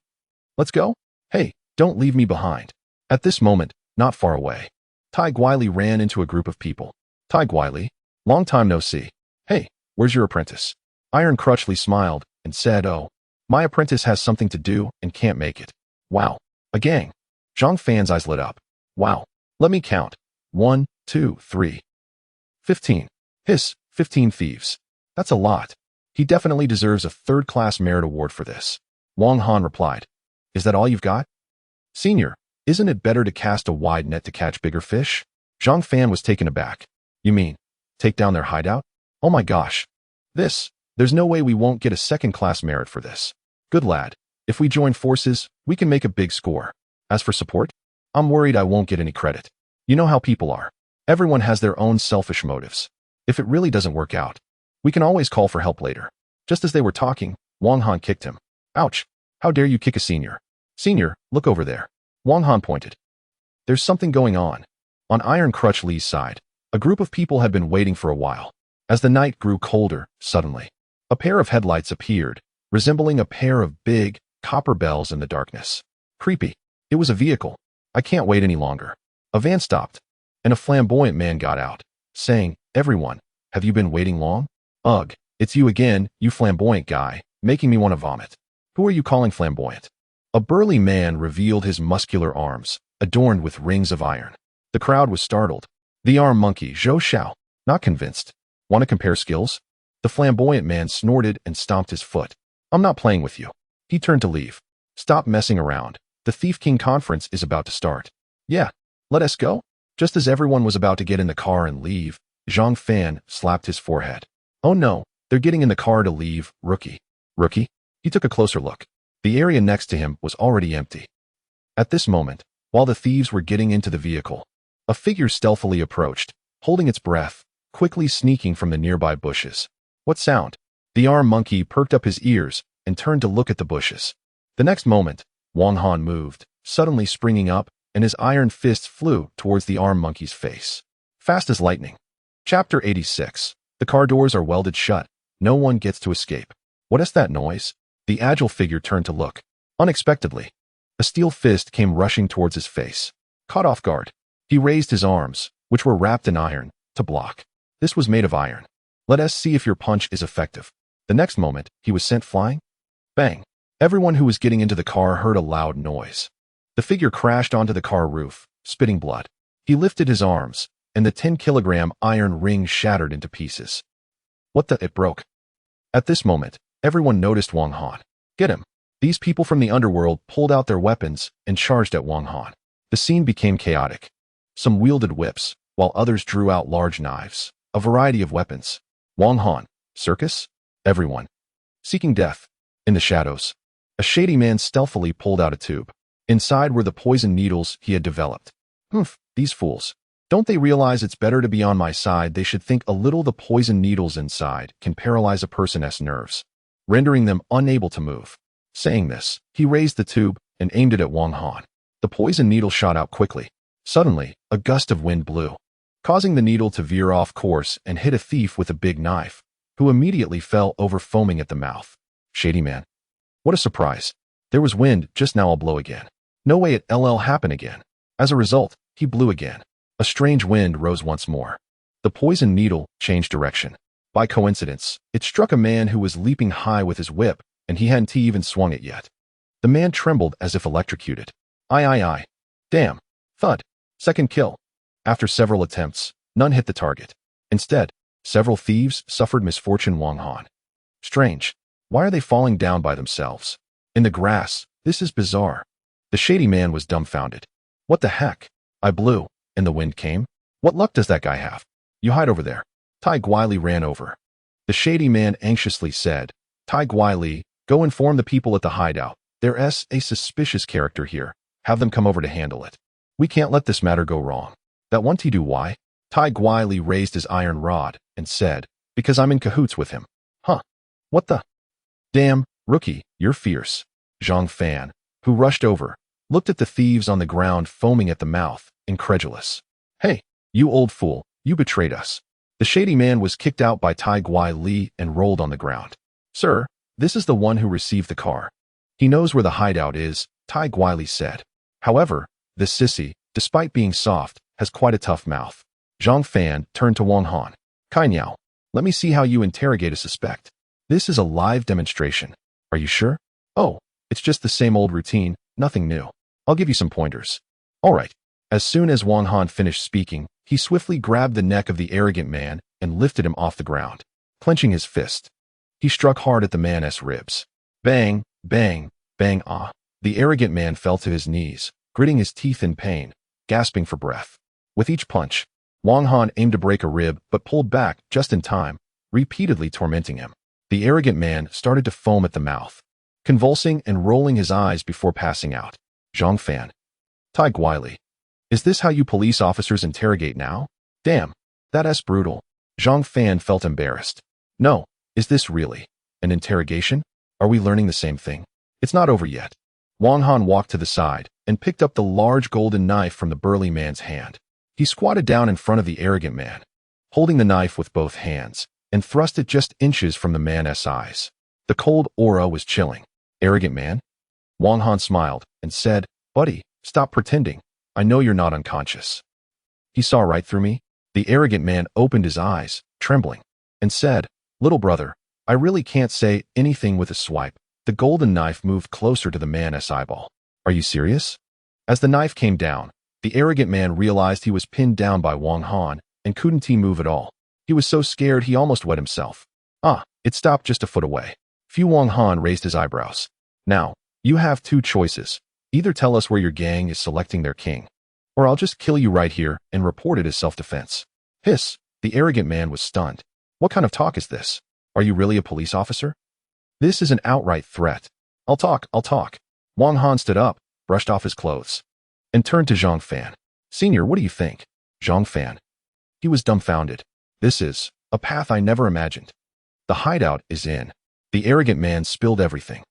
Let's go? Hey, don't leave me behind. At this moment, not far away, Tai Guili ran into a group of people. Tai Guili, long time no see. Hey, where's your apprentice? Iron Crutchley smiled and said, oh, my apprentice has something to do and can't make it. Wow, a gang. Zhang Fan's eyes lit up. Wow, let me count. 1, 2, 3. 15. Hiss, 15 thieves. That's a lot. He definitely deserves a third-class merit award for this. Wang Han replied. Is that all you've got? Senior, isn't it better to cast a wide net to catch bigger fish? Zhang Fan was taken aback. You mean, take down their hideout? Oh my gosh. There's no way we won't get a second-class merit for this. Good lad. If we join forces, we can make a big score. As for support, I'm worried I won't get any credit. You know how people are. Everyone has their own selfish motives. If it really doesn't work out, we can always call for help later. Just as they were talking, Wang Han kicked him. Ouch. How dare you kick a senior? Senior, look over there. Wang Han pointed. There's something going on. On Iron Crutch Lee's side, a group of people had been waiting for a while. As the night grew colder, suddenly, a pair of headlights appeared, resembling a pair of big, copper bells in the darkness. Creepy. It was a vehicle. I can't wait any longer. A van stopped, and a flamboyant man got out, saying, Everyone, have you been waiting long? Ugh, it's you again, you flamboyant guy, making me want to vomit. Who are you calling flamboyant? A burly man revealed his muscular arms, adorned with rings of iron. The crowd was startled. The arm monkey, Zhou Xiao, not convinced. Want to compare skills? The flamboyant man snorted and stomped his foot. I'm not playing with you. He turned to leave. Stop messing around. The Thief King conference is about to start. Yeah, let us go? Just as everyone was about to get in the car and leave, Zhang Fan slapped his forehead. Oh no, they're getting in the car to leave, rookie. Rookie? He took a closer look. The area next to him was already empty. At this moment, while the thieves were getting into the vehicle, a figure stealthily approached, holding its breath, quickly sneaking from the nearby bushes. What sound? The arm monkey perked up his ears and turned to look at the bushes. The next moment, Wang Han moved, suddenly springing up, and his iron fist flew towards the arm monkey's face. Fast as lightning. Chapter 86. The car doors are welded shut. No one gets to escape. What is that noise? The agile figure turned to look. Unexpectedly, a steel fist came rushing towards his face. Caught off guard, he raised his arms, which were wrapped in iron, to block. This was made of iron. Let us see if your punch is effective. The next moment, he was sent flying. Bang! Everyone who was getting into the car heard a loud noise. The figure crashed onto the car roof, spitting blood. He lifted his arms, and the 10-kilogram iron ring shattered into pieces. What the? It broke. At this moment, everyone noticed Wang Han. Get him! These people from the underworld pulled out their weapons and charged at Wang Han. The scene became chaotic. Some wielded whips, while others drew out large knives. A variety of weapons. Wang Han. Circus? Everyone. Seeking death. In the shadows, a shady man stealthily pulled out a tube. Inside were the poison needles he had developed. Humph, these fools. Don't they realize it's better to be on my side? They should think a little. The poison needles inside can paralyze a person's nerves, rendering them unable to move. Saying this, he raised the tube and aimed it at Wang Han. The poison needle shot out quickly, Suddenly, a gust of wind blew, causing the needle to veer off course and hit a thief with a big knife, who immediately fell over foaming at the mouth. Shady man. What a surprise. There was wind, just now I'll blow again. No way it'll happen again. As a result, he blew again. A strange wind rose once more. The poison needle changed direction. By coincidence, it struck a man who was leaping high with his whip, and he hadn't even swung it yet. The man trembled as if electrocuted. Aye. Damn. Thud. Second kill. After several attempts, none hit the target. Instead, several thieves suffered misfortune. Wang Han. Strange. Why are they falling down by themselves? In the grass, this is bizarre. The shady man was dumbfounded. What the heck? I blew, and the wind came? What luck does that guy have? You hide over there. Tai Guili ran over. The shady man anxiously said, Tai Guili, go inform the people at the hideout. There's a suspicious character here. Have them come over to handle it. We can't let this matter go wrong. That won't do. Why? Tai Guili raised his iron rod and said, because I'm in cahoots with him. Huh? What the? Damn, rookie, you're fierce. Zhang Fan, who rushed over, looked at the thieves on the ground foaming at the mouth, incredulous. Hey, you old fool, you betrayed us. The shady man was kicked out by Tai Guili and rolled on the ground. Sir, this is the one who received the car. He knows where the hideout is, Tai Guili said. However, this sissy, despite being soft, has quite a tough mouth. Zhang Fan turned to Wang Han. Kai Niao, let me see how you interrogate a suspect. This is a live demonstration. Are you sure? Oh, it's just the same old routine, nothing new. I'll give you some pointers. All right. As soon as Wang Han finished speaking, he swiftly grabbed the neck of the arrogant man and lifted him off the ground. Clenching his fist, he struck hard at the man's ribs. Bang, bang, bang. The arrogant man fell to his knees, gritting his teeth in pain, gasping for breath. With each punch, Wang Han aimed to break a rib but pulled back just in time, repeatedly tormenting him. The arrogant man started to foam at the mouth, convulsing and rolling his eyes before passing out. Zhang Fan. Tai Guili. Is this how you police officers interrogate now? Damn, that's brutal. Zhang Fan felt embarrassed. No, is this really an interrogation? Are we learning the same thing? It's not over yet. Wang Han walked to the side and picked up the large golden knife from the burly man's hand. He squatted down in front of the arrogant man, holding the knife with both hands, and thrust it just inches from the man's eyes. The cold aura was chilling. Arrogant man? Wang Han smiled and said, Buddy, stop pretending. I know you're not unconscious. He saw right through me. The arrogant man opened his eyes, trembling, and said, Little brother, I really can't say anything with a swipe. The golden knife moved closer to the man's eyeball. Are you serious? As the knife came down, the arrogant man realized he was pinned down by Wang Han and couldn't move at all. He was so scared he almost wet himself. It stopped just a foot away. Wang Han raised his eyebrows. Now, you have two choices. Either tell us where your gang is selecting their king, or I'll just kill you right here and report it as self-defense. Hiss, the arrogant man was stunned. What kind of talk is this? Are you really a police officer? This is an outright threat. I'll talk. Wang Han stood up, brushed off his clothes, and turned to Zhang Fan. Senior, what do you think? Zhang Fan. He was dumbfounded. This is a path I never imagined. The hideout is in. The arrogant man spilled everything.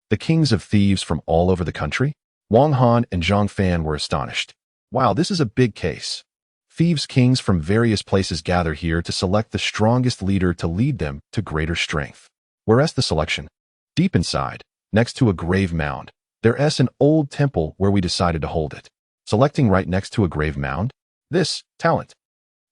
The kings of thieves from all over the country? Wang Han and Zhang Fan were astonished. Wow, this is a big case. Thieves' kings from various places gather here to select the strongest leader to lead them to greater strength. Whereas the selection, deep inside, next to a grave mound, there's an old temple where we decided to hold it. Selecting right next to a grave mound? This, talent.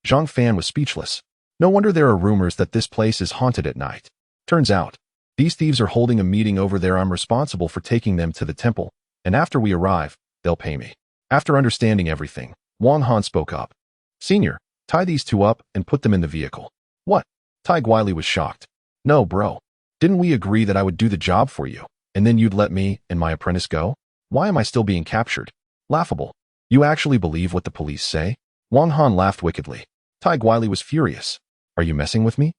Zhang Fan was speechless. No wonder there are rumors that this place is haunted at night. Turns out, these thieves are holding a meeting over there. I'm responsible for taking them to the temple, and after we arrive, they'll pay me. After understanding everything, Wang Han spoke up. Senior, tie these two up and put them in the vehicle. What? Tai Guili was shocked. No, bro. Didn't we agree that I would do the job for you, and then you'd let me and my apprentice go? Why am I still being captured? Laughable. You actually believe what the police say? Wang Han laughed wickedly. Tai Guili was furious. Are you messing with me?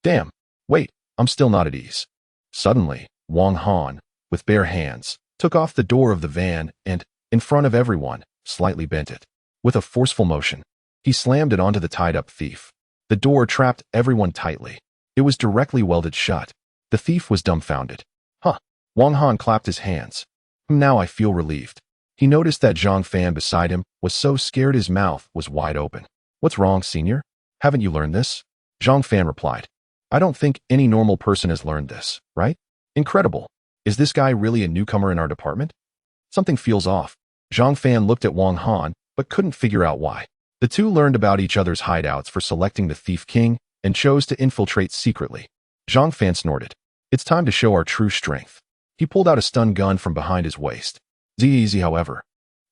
Damn. Wait, I'm still not at ease. Suddenly, Wang Han, with bare hands, took off the door of the van and, in front of everyone, slightly bent it. With a forceful motion, he slammed it onto the tied-up thief. The door trapped everyone tightly. It was directly welded shut. The thief was dumbfounded. Wang Han clapped his hands. Now I feel relieved. He noticed that Zhang Fan beside him was so scared his mouth was wide open. What's wrong, senior? Haven't you learned this? Zhang Fan replied. I don't think any normal person has learned this, right? Incredible. Is this guy really a newcomer in our department? Something feels off. Zhang Fan looked at Wang Han, but couldn't figure out why. The two learned about each other's hideouts for selecting the Thief King and chose to infiltrate secretly. Zhang Fan snorted. It's time to show our true strength. He pulled out a stun gun from behind his waist. Easy, however.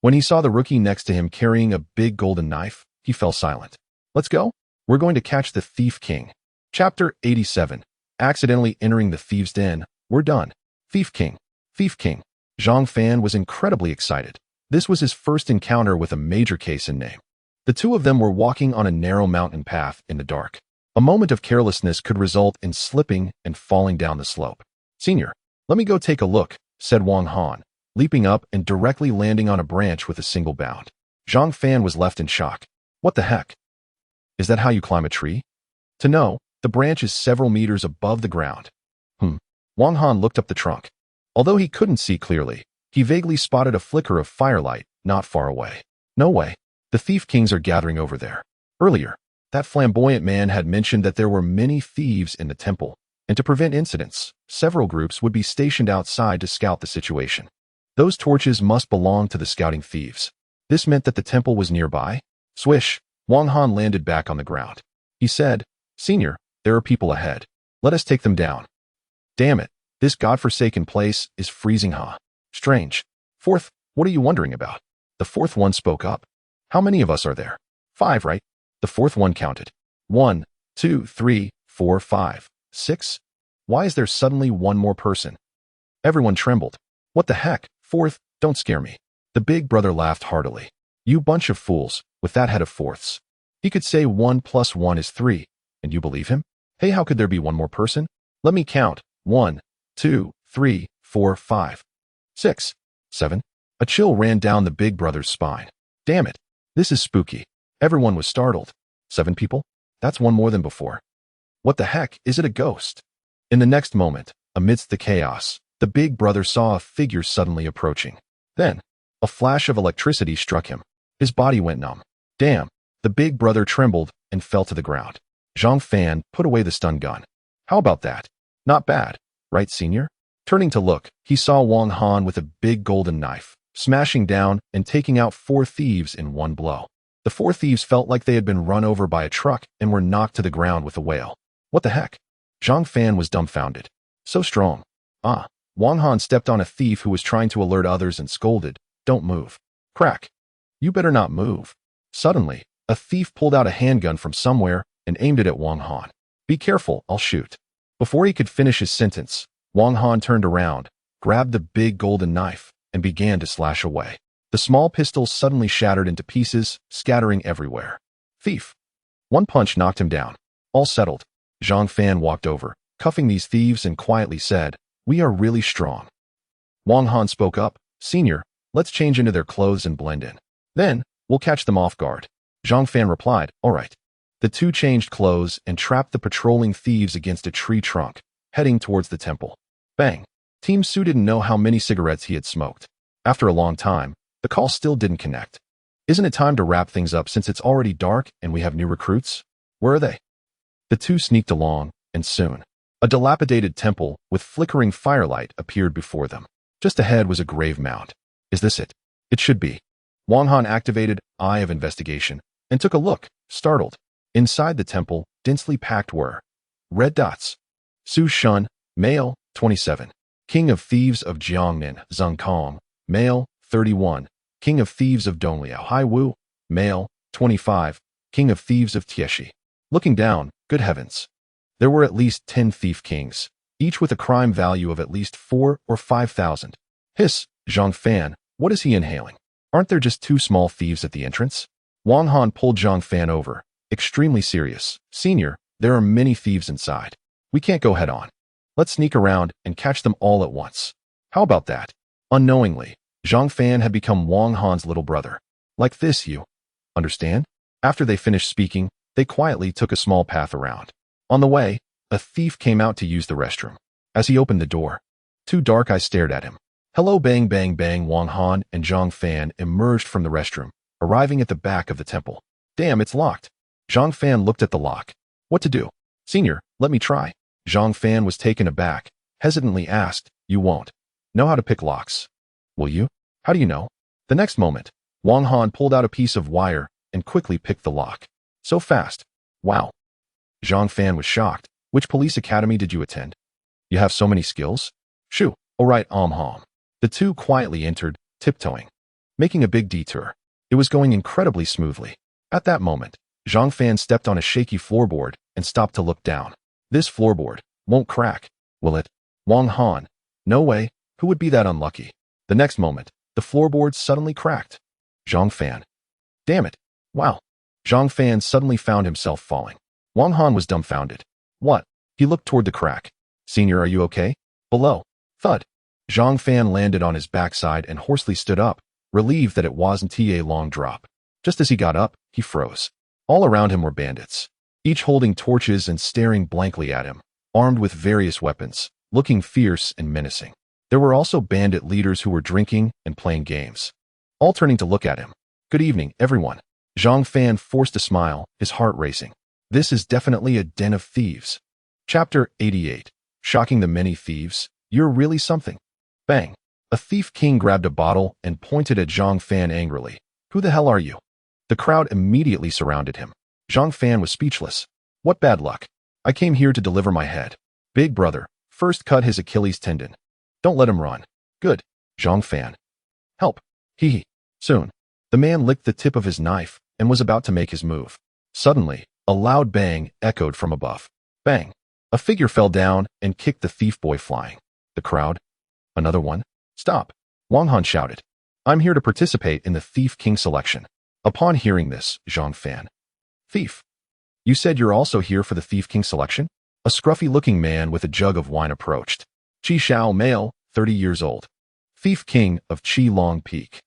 When he saw the rookie next to him carrying a big golden knife, he fell silent. Let's go. We're going to catch the Thief King. Chapter 87. Accidentally entering the thieves' den. We're done. Thief King. Thief King. Zhang Fan was incredibly excited. This was his first encounter with a major case in name. The two of them were walking on a narrow mountain path in the dark. A moment of carelessness could result in slipping and falling down the slope. Senior, let me go take a look, said Wang Han, leaping up and directly landing on a branch with a single bound. Zhang Fan was left in shock. What the heck? Is that how you climb a tree? To know, the branch is several meters above the ground. Wang Han looked up the trunk. Although he couldn't see clearly, he vaguely spotted a flicker of firelight not far away. No way. The Thief Kings are gathering over there. Earlier, that flamboyant man had mentioned that there were many thieves in the temple, and to prevent incidents, several groups would be stationed outside to scout the situation. Those torches must belong to the scouting thieves. This meant that the temple was nearby. Swish, Wang Han landed back on the ground. He said, Senior, there are people ahead. Let us take them down. Damn it, this godforsaken place is freezing, huh? Strange. Fourth, what are you wondering about? The fourth one spoke up. How many of us are there? 5, right? The fourth one counted. 1, 2, 3, 4, 5, 6. Why is there suddenly one more person? Everyone trembled. What the heck? Fourth, don't scare me. The big brother laughed heartily. You bunch of fools, with that head of fourths. He could say 1 + 1 is 3, and you believe him? Hey, how could there be one more person? Let me count. 1, 2, 3, 4, 5, 6, 7. A chill ran down the big brother's spine. Damn it. This is spooky. Everyone was startled. 7 people? That's one more than before. What the heck? Is it a ghost? In the next moment, amidst the chaos, the big brother saw a figure suddenly approaching. Then, a flash of electricity struck him. His body went numb. Damn. The big brother trembled and fell to the ground. Zhang Fan put away the stun gun. How about that? Not bad, right, senior? Turning to look, he saw Wang Han with a big golden knife, smashing down and taking out 4 thieves in one blow. The 4 thieves felt like they had been run over by a truck and were knocked to the ground with a wail. What the heck? Zhang Fan was dumbfounded. So strong. Wang Han stepped on a thief who was trying to alert others and scolded, Don't move. Crack. You better not move. Suddenly, a thief pulled out a handgun from somewhere and aimed it at Wang Han. Be careful, I'll shoot. Before he could finish his sentence, Wang Han turned around, grabbed the big golden knife, and began to slash away. The small pistol suddenly shattered into pieces, scattering everywhere. Thief. One punch knocked him down. All settled. Zhang Fan walked over, cuffing these thieves and quietly said, We are really strong. Wang Han spoke up, Senior, let's change into their clothes and blend in. Then, we'll catch them off guard. Zhang Fan replied, All right. The two changed clothes and trapped the patrolling thieves against a tree trunk, heading towards the temple. Bang. Team Su didn't know how many cigarettes he had smoked. After a long time, the call still didn't connect. Isn't it time to wrap things up since it's already dark and we have new recruits? Where are they? The two sneaked along, and soon, a dilapidated temple with flickering firelight appeared before them. Just ahead was a grave mound. Is this it? It should be. Wang Han activated Eye of Investigation and took a look, startled. Inside the temple, densely packed were red dots. Su Shun, male, 27. King of Thieves of Jiangnan, Zheng Kong, male, 31. King of Thieves of Dongliao Haiwu, male, 25. King of Thieves of Tieshi. Looking down, good heavens. There were at least 10 thief kings, each with a crime value of at least 4 or 5,000. Hiss, Zhang Fan, what is he inhaling? Aren't there just 2 small thieves at the entrance? Wang Han pulled Zhang Fan over, extremely serious. Senior, there are many thieves inside. We can't go head on. Let's sneak around and catch them all at once. How about that? Unknowingly, Zhang Fan had become Wang Han's little brother. Like this, you understand? After they finished speaking, they quietly took a small path around. On the way, a thief came out to use the restroom. As he opened the door, 2 dark eyes stared at him. Hello, bang, bang, bang. Wang Han and Zhang Fan emerged from the restroom, arriving at the back of the temple. Damn, it's locked. Zhang Fan looked at the lock. What to do? Senior, let me try. Zhang Fan was taken aback, hesitantly asked, you won't know how to pick locks, will you? How do you know? The next moment, Wang Han pulled out a piece of wire and quickly picked the lock. So fast. Wow. Zhang Fan was shocked. Which police academy did you attend? You have so many skills? Shoo. Alright, hom. The two quietly entered, tiptoeing, making a big detour. It was going incredibly smoothly. At that moment, Zhang Fan stepped on a shaky floorboard and stopped to look down. This floorboard won't crack, will it? Wang Han. No way. Who would be that unlucky? The next moment, the floorboard suddenly cracked. Zhang Fan. Damn it. Wow. Zhang Fan suddenly found himself falling. Wang Han was dumbfounded. What? He looked toward the crack. Senior, are you okay? Below. Thud. Zhang Fan landed on his backside and hoarsely stood up, relieved that it wasn't a long drop. Just as he got up, he froze. All around him were bandits, each holding torches and staring blankly at him, armed with various weapons, looking fierce and menacing. There were also bandit leaders who were drinking and playing games, all turning to look at him. Good evening, everyone. Zhang Fan forced a smile, his heart racing. This is definitely a den of thieves. Chapter 88. Shocking the many thieves. You're really something. Bang. A thief king grabbed a bottle and pointed at Zhang Fan angrily. Who the hell are you? The crowd immediately surrounded him. Zhang Fan was speechless. What bad luck. I came here to deliver my head. Big brother, first cut his Achilles tendon. Don't let him run. Good. Zhang Fan. Help. Hee. Soon. The man licked the tip of his knife and was about to make his move. Suddenly, a loud bang echoed from above. Bang. A figure fell down and kicked the thief boy flying. The crowd. Another one. Stop. Wang Han shouted. I'm here to participate in the Thief King selection. Upon hearing this, Zhang Fan. Thief. You said you're also here for the Thief King selection? A scruffy-looking man with a jug of wine approached. Qi Xiao, male, 30 years old. Thief King of Qi Long Peak.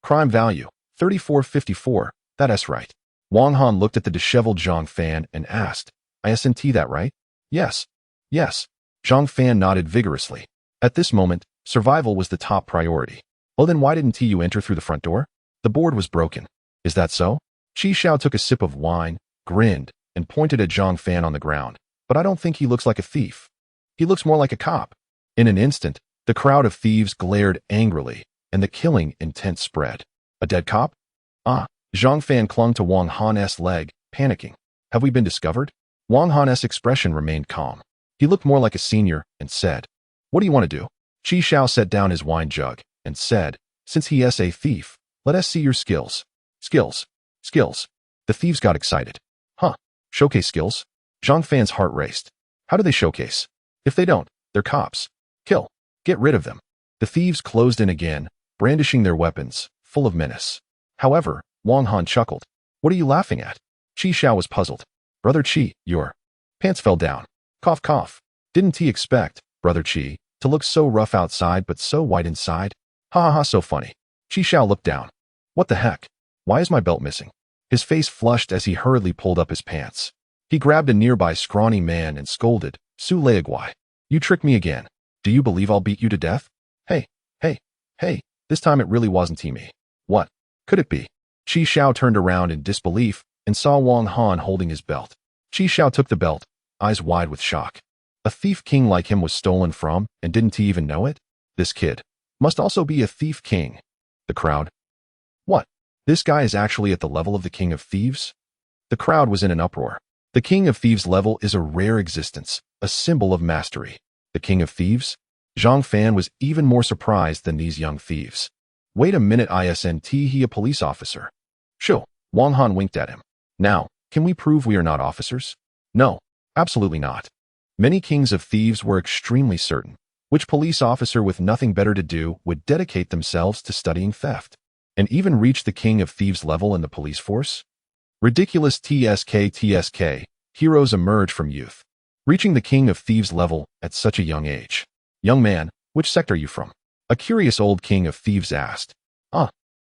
Crime value, 3454. That's right. Wang Han looked at the disheveled Zhang Fan and asked, Isn't that right? Yes. Yes. Zhang Fan nodded vigorously. At this moment, survival was the top priority. Well, then why didn't you enter through the front door? The board was broken. Is that so? Qi Xiao took a sip of wine, grinned, and pointed at Zhang Fan on the ground. But I don't think he looks like a thief. He looks more like a cop. In an instant, the crowd of thieves glared angrily, and the killing intent spread. A dead cop? Ah. Zhang Fan clung to Wang Han's leg, panicking. Have we been discovered? Wang Han's expression remained calm. He looked more like a senior and said, What do you want to do? Qi Xiao set down his wine jug and said, Since he is a thief, let us see your skills. Skills. Skills. The thieves got excited. Huh. Showcase skills? Zhang Fan's heart raced. How do they showcase? If they don't, they're cops. Kill. Get rid of them. The thieves closed in again, brandishing their weapons, full of menace. However, Wang Han chuckled. What are you laughing at? Qi Xiao was puzzled. Brother Qi, your pants fell down. Cough, cough. Didn't he expect, Brother Qi, to look so rough outside but so white inside? Ha ha ha, so funny. Qi Xiao looked down. What the heck? Why is my belt missing? His face flushed as he hurriedly pulled up his pants. He grabbed a nearby scrawny man and scolded, Su Leaguai. You tricked me again. Do you believe I'll beat you to death? Hey, this time it really wasn't me. What? Could it be? Qi Xiao turned around in disbelief and saw Wang Han holding his belt. Qi Xiao took the belt, eyes wide with shock. A thief king like him was stolen from, and didn't he even know it? This kid must also be a thief king. The crowd. What? This guy is actually at the level of the king of thieves? The crowd was in an uproar. The king of thieves level is a rare existence, a symbol of mastery. The king of thieves? Zhang Fan was even more surprised than these young thieves. Wait a minute, isn't he a police officer? Sure. Wang Han winked at him. Now, can we prove we are not officers? No, absolutely not. Many kings of thieves were extremely certain which police officer with nothing better to do would dedicate themselves to studying theft, and even reach the king of thieves level in the police force. Ridiculous TSK, heroes emerge from youth, reaching the king of thieves level at such a young age. Young man, which sect are you from? A curious old king of thieves asked.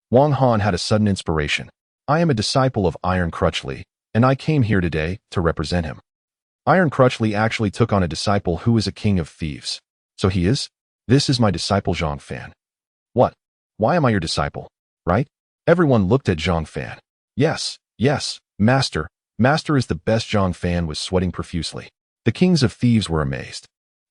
Wang Han had a sudden inspiration. I am a disciple of Iron Crutchley, and I came here today to represent him. Iron Crutchley actually took on a disciple who is a king of thieves. So he is? This is my disciple Zhang Fan. What? Why am I your disciple? Right? Everyone looked at Zhang Fan. Yes, yes, master. Master is the best. Zhang Fan was sweating profusely. The kings of thieves were amazed.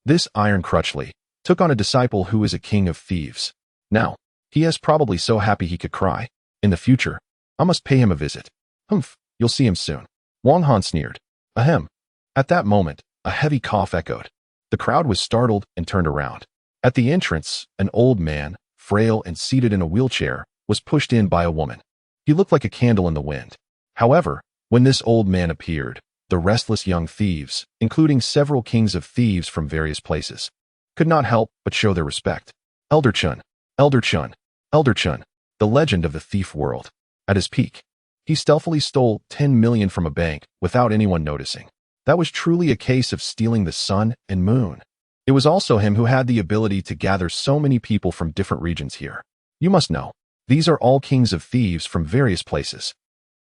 This Iron Crutchley took on a disciple who is a king of thieves. Now, he is probably so happy he could cry. In the future, I must pay him a visit. Humph, you'll see him soon. Wang Han sneered. Ahem. At that moment, a heavy cough echoed. The crowd was startled and turned around. At the entrance, an old man, frail and seated in a wheelchair, was pushed in by a woman. He looked like a candle in the wind. However, when this old man appeared, the restless young thieves, including several kings of thieves from various places, could not help but show their respect. Elder Chun, Elder Chun, Elder Chun, the legend of the thief world. At his peak, he stealthily stole 10 million from a bank without anyone noticing. That was truly a case of stealing the sun and moon. It was also him who had the ability to gather so many people from different regions here. You must know, these are all kings of thieves from various places.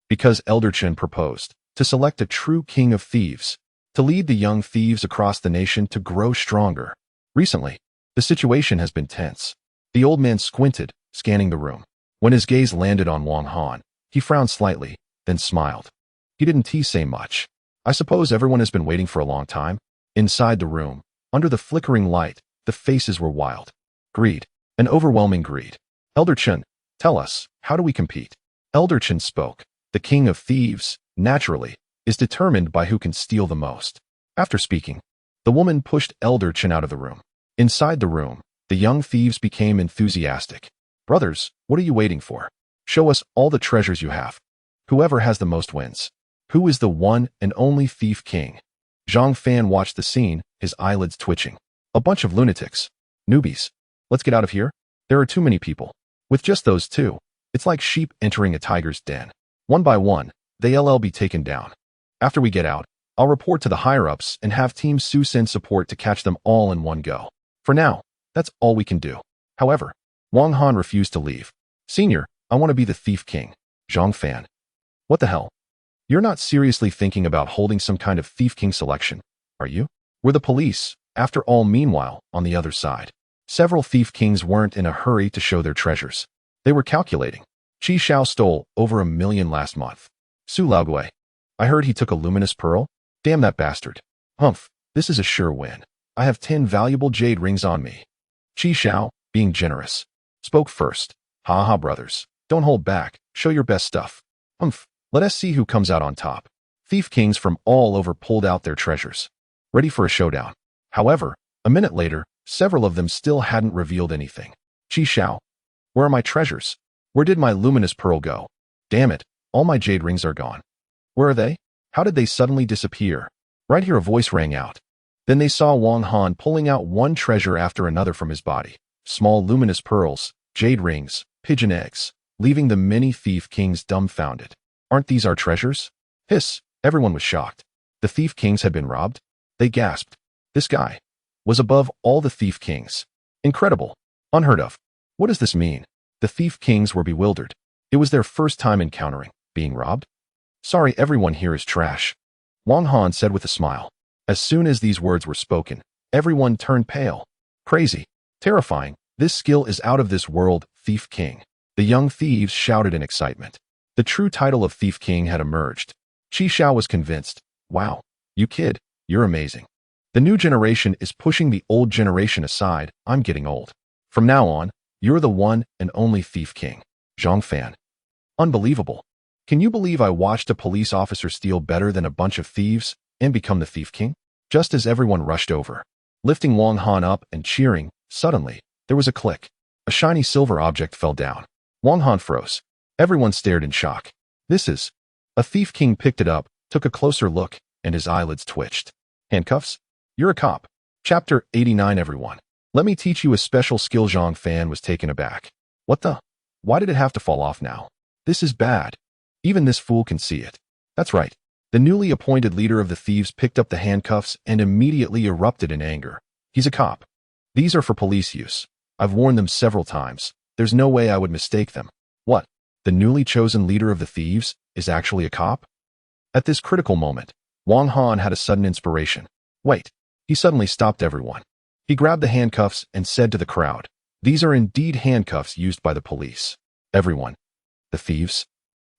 Because Elder Chen proposed to select a true king of thieves, to lead the young thieves across the nation to grow stronger. Recently, the situation has been tense. The old man squinted, scanning the room. When his gaze landed on Wang Han, he frowned slightly, then smiled. He didn't say much. I suppose everyone has been waiting for a long time. Inside the room, under the flickering light, the faces were wild. Greed, an overwhelming greed. Elder Chen, tell us, how do we compete? Elder Chen spoke. The king of thieves, naturally, is determined by who can steal the most. After speaking, the woman pushed Elder Chen out of the room. Inside the room, the young thieves became enthusiastic. Brothers, what are you waiting for? Show us all the treasures you have. Whoever has the most wins. Who is the one and only thief king? Zhang Fan watched the scene, his eyelids twitching. A bunch of lunatics. Newbies. Let's get out of here. There are too many people. With just those two, it's like sheep entering a tiger's den. One by one, they'll be taken down. After we get out, I'll report to the higher-ups and have Team Su send support to catch them all in one go. For now, that's all we can do. However, Wang Han refused to leave. Senior, I want to be the thief king. Zhang Fan. What the hell? You're not seriously thinking about holding some kind of thief king selection, are you? We're the police, after all. Meanwhile, on the other side, several thief kings weren't in a hurry to show their treasures. They were calculating. Qi Xiao stole over 1 million last month. Su Laogui. I heard he took a luminous pearl. Damn that bastard. Humph, this is a sure win. I have 10 valuable jade rings on me. Qi Xiao, being generous, spoke first. Ha ha, brothers. Don't hold back. Show your best stuff. Humph, let us see who comes out on top. Thief kings from all over pulled out their treasures, ready for a showdown. However, a minute later, several of them still hadn't revealed anything. Qi Xiao. Where are my treasures? Where did my luminous pearl go? Damn it, all my jade rings are gone. Where are they? How did they suddenly disappear? Right here a voice rang out. Then they saw Wang Han pulling out one treasure after another from his body. Small luminous pearls, jade rings, pigeon eggs, leaving the many thief kings dumbfounded. Aren't these our treasures? Hiss, everyone was shocked. The thief kings had been robbed? They gasped. This guy was above all the thief kings. Incredible. Unheard of. What does this mean? The thief kings were bewildered. It was their first time encountering being robbed. Sorry, everyone here is trash, Wang Han said with a smile. As soon as these words were spoken, everyone turned pale. Crazy. Terrifying. This skill is out of this world, Thief King. The young thieves shouted in excitement. The true title of Thief King had emerged. Qi Xiao was convinced. Wow, you kid, you're amazing. The new generation is pushing the old generation aside. I'm getting old. From now on, you're the one and only Thief King. Zhang Fan. Unbelievable. Can you believe I watched a police officer steal better than a bunch of thieves and become the Thief King? Just as everyone rushed over, lifting Wang Han up and cheering, suddenly, there was a click. A shiny silver object fell down. Wang Han froze. Everyone stared in shock. This is... A Thief King picked it up, took a closer look, and his eyelids twitched. Handcuffs? You're a cop. Chapter 89. Everyone, let me teach you a special skill. Zhang Fan was taken aback. What the? Why did it have to fall off now? This is bad. Even this fool can see it. That's right. The newly appointed leader of the thieves picked up the handcuffs and immediately erupted in anger. He's a cop. These are for police use. I've warned them several times. There's no way I would mistake them. What? The newly chosen leader of the thieves is actually a cop? At this critical moment, Wang Han had a sudden inspiration. Wait. He suddenly stopped everyone. He grabbed the handcuffs and said to the crowd, These are indeed handcuffs used by the police. Everyone. The thieves?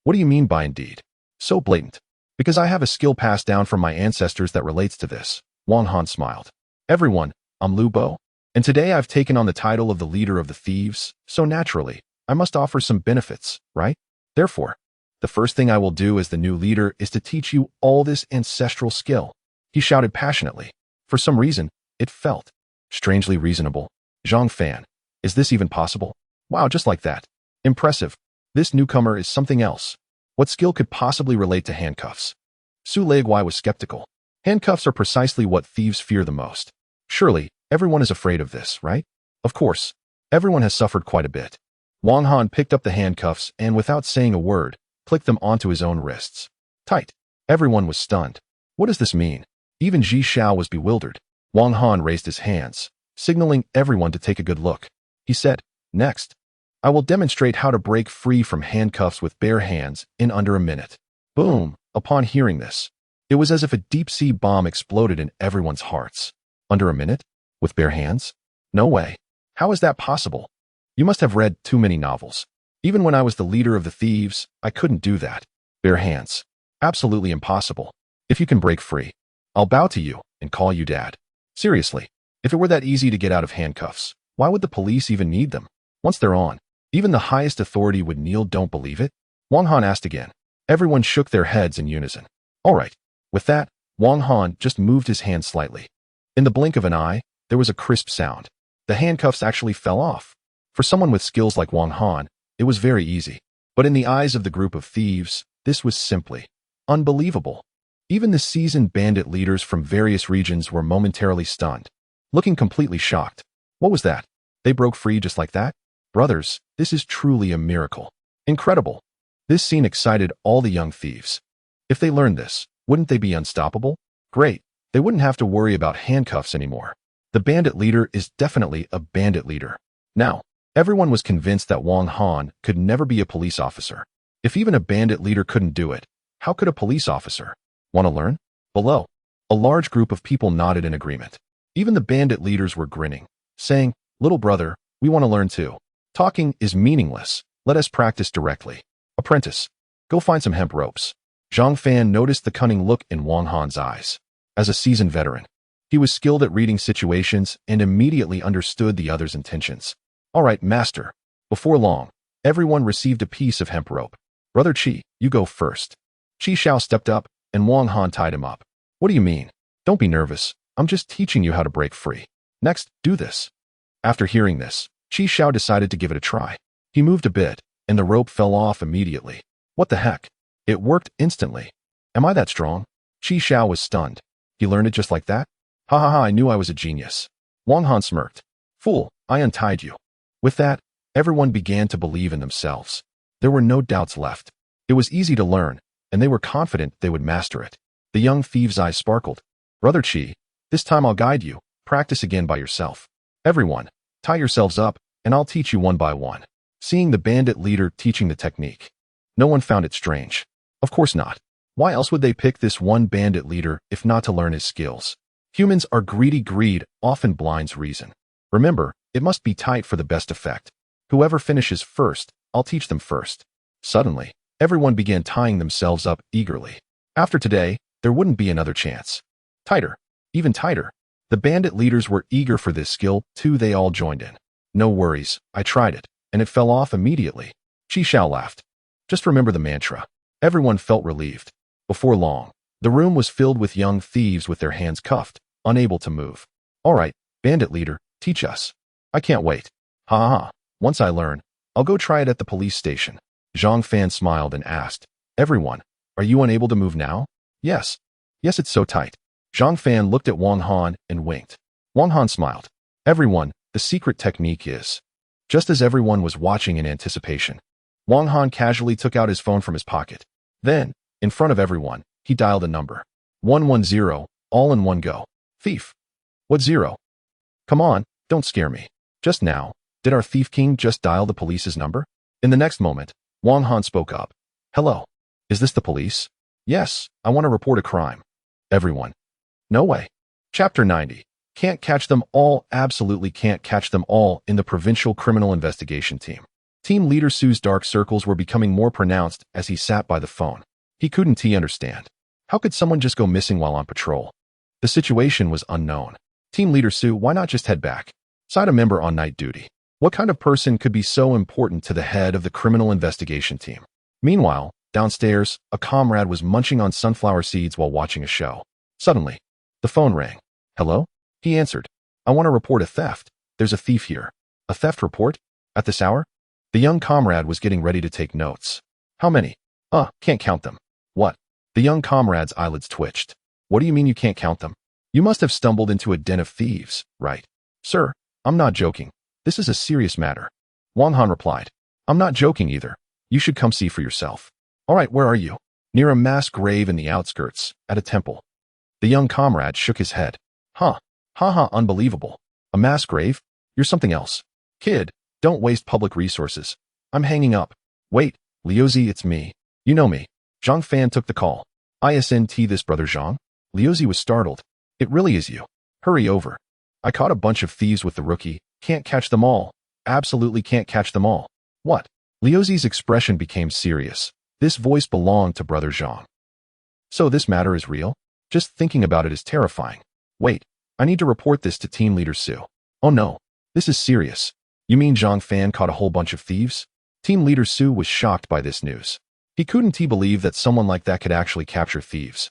What do you mean by indeed? So blatant. Because I have a skill passed down from my ancestors that relates to this. Wang Han smiled. Everyone, I'm Lu Bo. And today I've taken on the title of the leader of the thieves, so naturally, I must offer some benefits, right? Therefore, the first thing I will do as the new leader is to teach you all this ancestral skill. He shouted passionately. For some reason, it felt strangely reasonable. Zhang Fan, is this even possible? Wow, just like that. Impressive. This newcomer is something else. What skill could possibly relate to handcuffs? Su Leiguai was skeptical. Handcuffs are precisely what thieves fear the most. Surely, everyone is afraid of this, right? Of course. Everyone has suffered quite a bit. Wang Han picked up the handcuffs and, without saying a word, clicked them onto his own wrists. Tight. Everyone was stunned. What does this mean? Even Ji Xiao was bewildered. Wang Han raised his hands, signaling everyone to take a good look. He said, next, I will demonstrate how to break free from handcuffs with bare hands in under a minute. Boom! Upon hearing this, it was as if a deep-sea bomb exploded in everyone's hearts. Under a minute? With bare hands? No way. How is that possible? You must have read too many novels. Even when I was the leader of the thieves, I couldn't do that. Bare hands. Absolutely impossible. If you can break free, I'll bow to you and call you Dad. Seriously, if it were that easy to get out of handcuffs, why would the police even need them? Once they're on, even the highest authority would kneel. Don't believe it? Wang Han asked again. Everyone shook their heads in unison. All right. With that, Wang Han just moved his hand slightly. In the blink of an eye, there was a crisp sound. The handcuffs actually fell off. For someone with skills like Wang Han, it was very easy. But in the eyes of the group of thieves, this was simply unbelievable. Even the seasoned bandit leaders from various regions were momentarily stunned, looking completely shocked. What was that? They broke free just like that? Brothers, this is truly a miracle. Incredible. This scene excited all the young thieves. If they learned this, wouldn't they be unstoppable? Great. They wouldn't have to worry about handcuffs anymore. The bandit leader is definitely a bandit leader. Now, everyone was convinced that Wang Han could never be a police officer. If even a bandit leader couldn't do it, how could a police officer? Want to learn? Below, a large group of people nodded in agreement. Even the bandit leaders were grinning, saying, little brother, we want to learn too. Talking is meaningless. Let us practice directly. Apprentice, go find some hemp ropes. Zhang Fan noticed the cunning look in Wang Han's eyes. As a seasoned veteran, he was skilled at reading situations and immediately understood the other's intentions. All right, master. Before long, everyone received a piece of hemp rope. Brother Qi, you go first. Qi Xiao stepped up, and Wang Han tied him up. What do you mean? Don't be nervous. I'm just teaching you how to break free. Next, do this. After hearing this, Qi Xiao decided to give it a try. He moved a bit, and the rope fell off immediately. What the heck? It worked instantly. Am I that strong? Qi Xiao was stunned. He learned it just like that? Ha ha ha, I knew I was a genius. Wang Han smirked. Fool, I untied you. With that, everyone began to believe in themselves. There were no doubts left. It was easy to learn, and they were confident they would master it. The young thieves' eyes sparkled. Brother Qi, this time I'll guide you. Practice again by yourself. Everyone, tie yourselves up, and I'll teach you one by one. Seeing the bandit leader teaching the technique, no one found it strange. Of course not. Why else would they pick this one bandit leader if not to learn his skills? Humans are greedy. Greed often blinds reason. Remember, it must be tight for the best effect. Whoever finishes first, I'll teach them first. Suddenly, everyone began tying themselves up eagerly. After today, there wouldn't be another chance. Tighter. Even tighter. The bandit leaders were eager for this skill, too. They all joined in. No worries, I tried it, and it fell off immediately. Qi Xiao laughed. Just remember the mantra. Everyone felt relieved. Before long, the room was filled with young thieves with their hands cuffed, unable to move. All right, bandit leader, teach us. I can't wait. Ha ha ha. Once I learn, I'll go try it at the police station. Zhang Fan smiled and asked, everyone, are you unable to move now? Yes. Yes, it's so tight. Zhang Fan looked at Wang Han and winked. Wang Han smiled. Everyone, the secret technique is. Just as everyone was watching in anticipation, Wang Han casually took out his phone from his pocket. Then, in front of everyone, he dialed a number. 110, all in one go. Thief. What zero? Come on, don't scare me. Just now, did our thief king just dial the police's number? In the next moment, Wang Han spoke up. Hello. Is this the police? Yes, I want to report a crime. Everyone. No way. Chapter 90. Can't catch them all, absolutely can't catch them all in the Provincial Criminal Investigation Team. Team Leader Su's dark circles were becoming more pronounced as he sat by the phone. He couldn't understand. How could someone just go missing while on patrol? The situation was unknown. Team Leader Su, why not just head back? Sighed a member on night duty. What kind of person could be so important to the head of the Criminal Investigation Team? Meanwhile, downstairs, a comrade was munching on sunflower seeds while watching a show. Suddenly, the phone rang. Hello? He answered. I want to report a theft. There's a thief here. A theft report? At this hour? The young comrade was getting ready to take notes. How many? Can't count them. What? The young comrade's eyelids twitched. What do you mean you can't count them? You must have stumbled into a den of thieves, right? Sir, I'm not joking. This is a serious matter. Wang Han replied. I'm not joking either. You should come see for yourself. All right, where are you? Near a mass grave in the outskirts, at a temple. The young comrade shook his head. Unbelievable. A mass grave? You're something else. Kid, don't waste public resources. I'm hanging up. Wait, Liuzi, it's me. You know me. Zhang Fan took the call. Isn't this brother Zhang? Liuzi was startled. It really is you. Hurry over. I caught a bunch of thieves with the rookie. Can't catch them all. Absolutely can't catch them all. What? Liuzi's expression became serious. This voice belonged to brother Zhang. So this matter is real? Just thinking about it is terrifying. Wait. I need to report this to Team Leader Su. Oh no, this is serious. You mean Zhang Fan caught a whole bunch of thieves? Team Leader Su was shocked by this news. He couldn't believe that someone like that could actually capture thieves.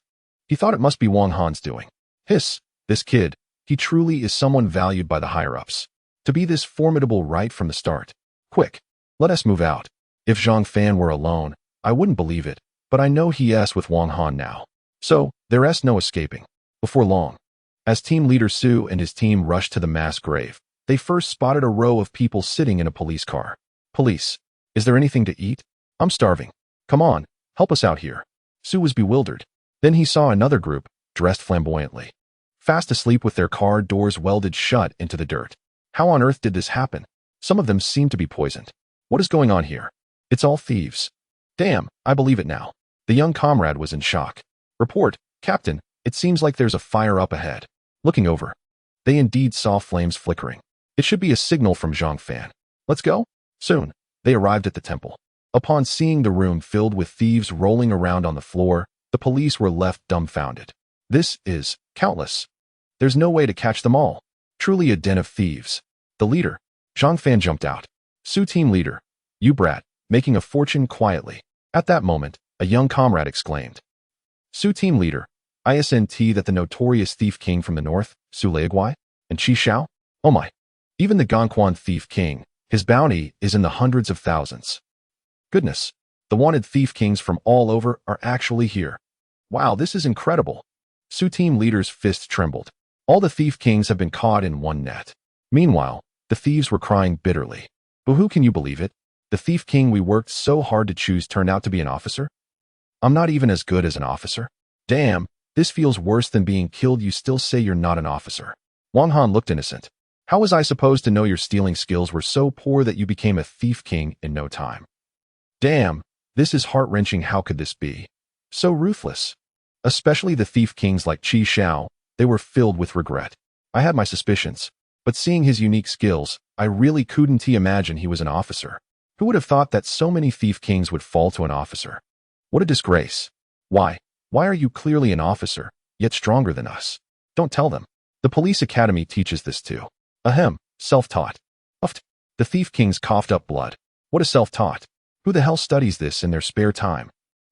He thought it must be Wang Han's doing. This kid, he truly is someone valued by the higher-ups. To be this formidable right from the start. Quick, let us move out. If Zhang Fan were alone, I wouldn't believe it, but I know he's with Wang Han now. So, there's no escaping. Before long. As Team Leader Su and his team rushed to the mass grave, they first spotted a row of people sitting in a police car. Police, is there anything to eat? I'm starving. Come on, help us out here. Su was bewildered. Then he saw another group, dressed flamboyantly. Fast asleep with their car doors welded shut into the dirt. How on earth did this happen? Some of them seemed to be poisoned. What is going on here? It's all thieves. Damn, I believe it now. The young comrade was in shock. Report, Captain, it seems like there's a fire up ahead. Looking over, they indeed saw flames flickering. It should be a signal from Zhang Fan. Let's go? Soon, they arrived at the temple. Upon seeing the room filled with thieves rolling around on the floor, the police were left dumbfounded. This is countless. There's no way to catch them all. Truly a den of thieves. The leader, Zhang Fan, jumped out. Su team leader, you brat, making a fortune quietly. At that moment, a young comrade exclaimed. Su team leader, isn't that the notorious thief king from the north, Su Leiguai, and Qi Xiao? Oh my. Even the Gongquan thief king, his bounty is in the hundreds of thousands. Goodness, the wanted thief kings from all over are actually here. Wow, this is incredible. Su team leader's fists trembled. All the thief kings have been caught in one net. Meanwhile, the thieves were crying bitterly. But who can you believe it? The thief king we worked so hard to choose turned out to be an officer? I'm not even as good as an officer. Damn, this feels worse than being killed. You still say you're not an officer. Wang Han looked innocent. How was I supposed to know your stealing skills were so poor that you became a thief king in no time? Damn, this is heart-wrenching. How could this be? So ruthless. Especially the thief kings like Qi Xiao, they were filled with regret. I had my suspicions, but seeing his unique skills, I really couldn't imagine he was an officer. Who would have thought that so many thief kings would fall to an officer? What a disgrace. Why are you clearly an officer, yet stronger than us? Don't tell them. The police academy teaches this too. Ahem, self-taught. Uft. The thief kings coughed up blood. What a self-taught. Who the hell studies this in their spare time?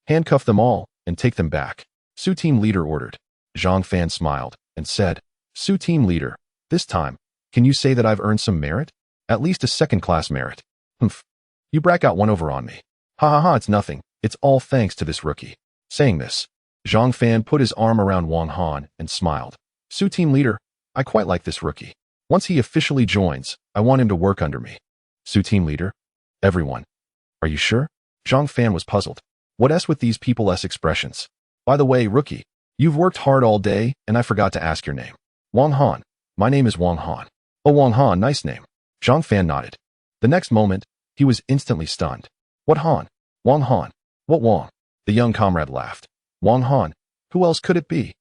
Handcuff them all, and take them back. Su team leader ordered. Zhang Fan smiled, and said, Su team leader, this time, can you say that I've earned some merit? At least a second-class merit. Humph. You brat got one over on me. Ha, it's nothing. It's all thanks to this rookie. Saying this, Zhang Fan put his arm around Wang Han and smiled. Su team leader, I quite like this rookie. Once he officially joins, I want him to work under me. Su team leader, everyone. Are you sure? Zhang Fan was puzzled. What s with these people-s expressions? By the way, rookie, you've worked hard all day, and I forgot to ask your name. Wang Han. My name is Wang Han. Oh, Wang Han, nice name. Zhang Fan nodded. The next moment, he was instantly stunned. What Han? Wang Han. What Wang? The young comrade laughed. Wang Han. Who else could it be?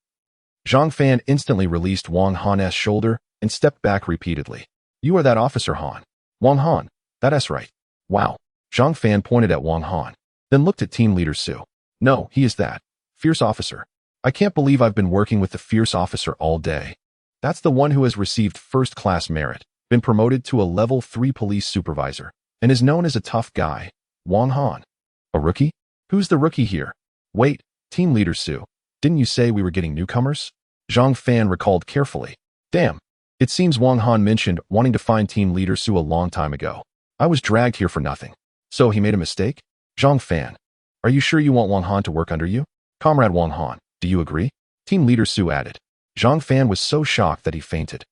Zhang Fan instantly released Wang Han's shoulder and stepped back repeatedly. You are that officer Han. Wang Han, that's right. Wow. Zhang Fan pointed at Wang Han, then looked at team leader Su. No, he is that. Fierce officer. I can't believe I've been working with the fierce officer all day. That's the one who has received first-class merit, been promoted to a level 3 police supervisor, and is known as a tough guy. Wang Han. A rookie? Who's the rookie here? Wait, team leader Su. Didn't you say we were getting newcomers? Zhang Fan recalled carefully. Damn. It seems Wang Han mentioned wanting to find team leader Su a long time ago. I was dragged here for nothing. So he made a mistake? Zhang Fan. Are you sure you want Wang Han to work under you? Comrade Wang Han, do you agree? Team leader Su added. Zhang Fan was so shocked that he fainted.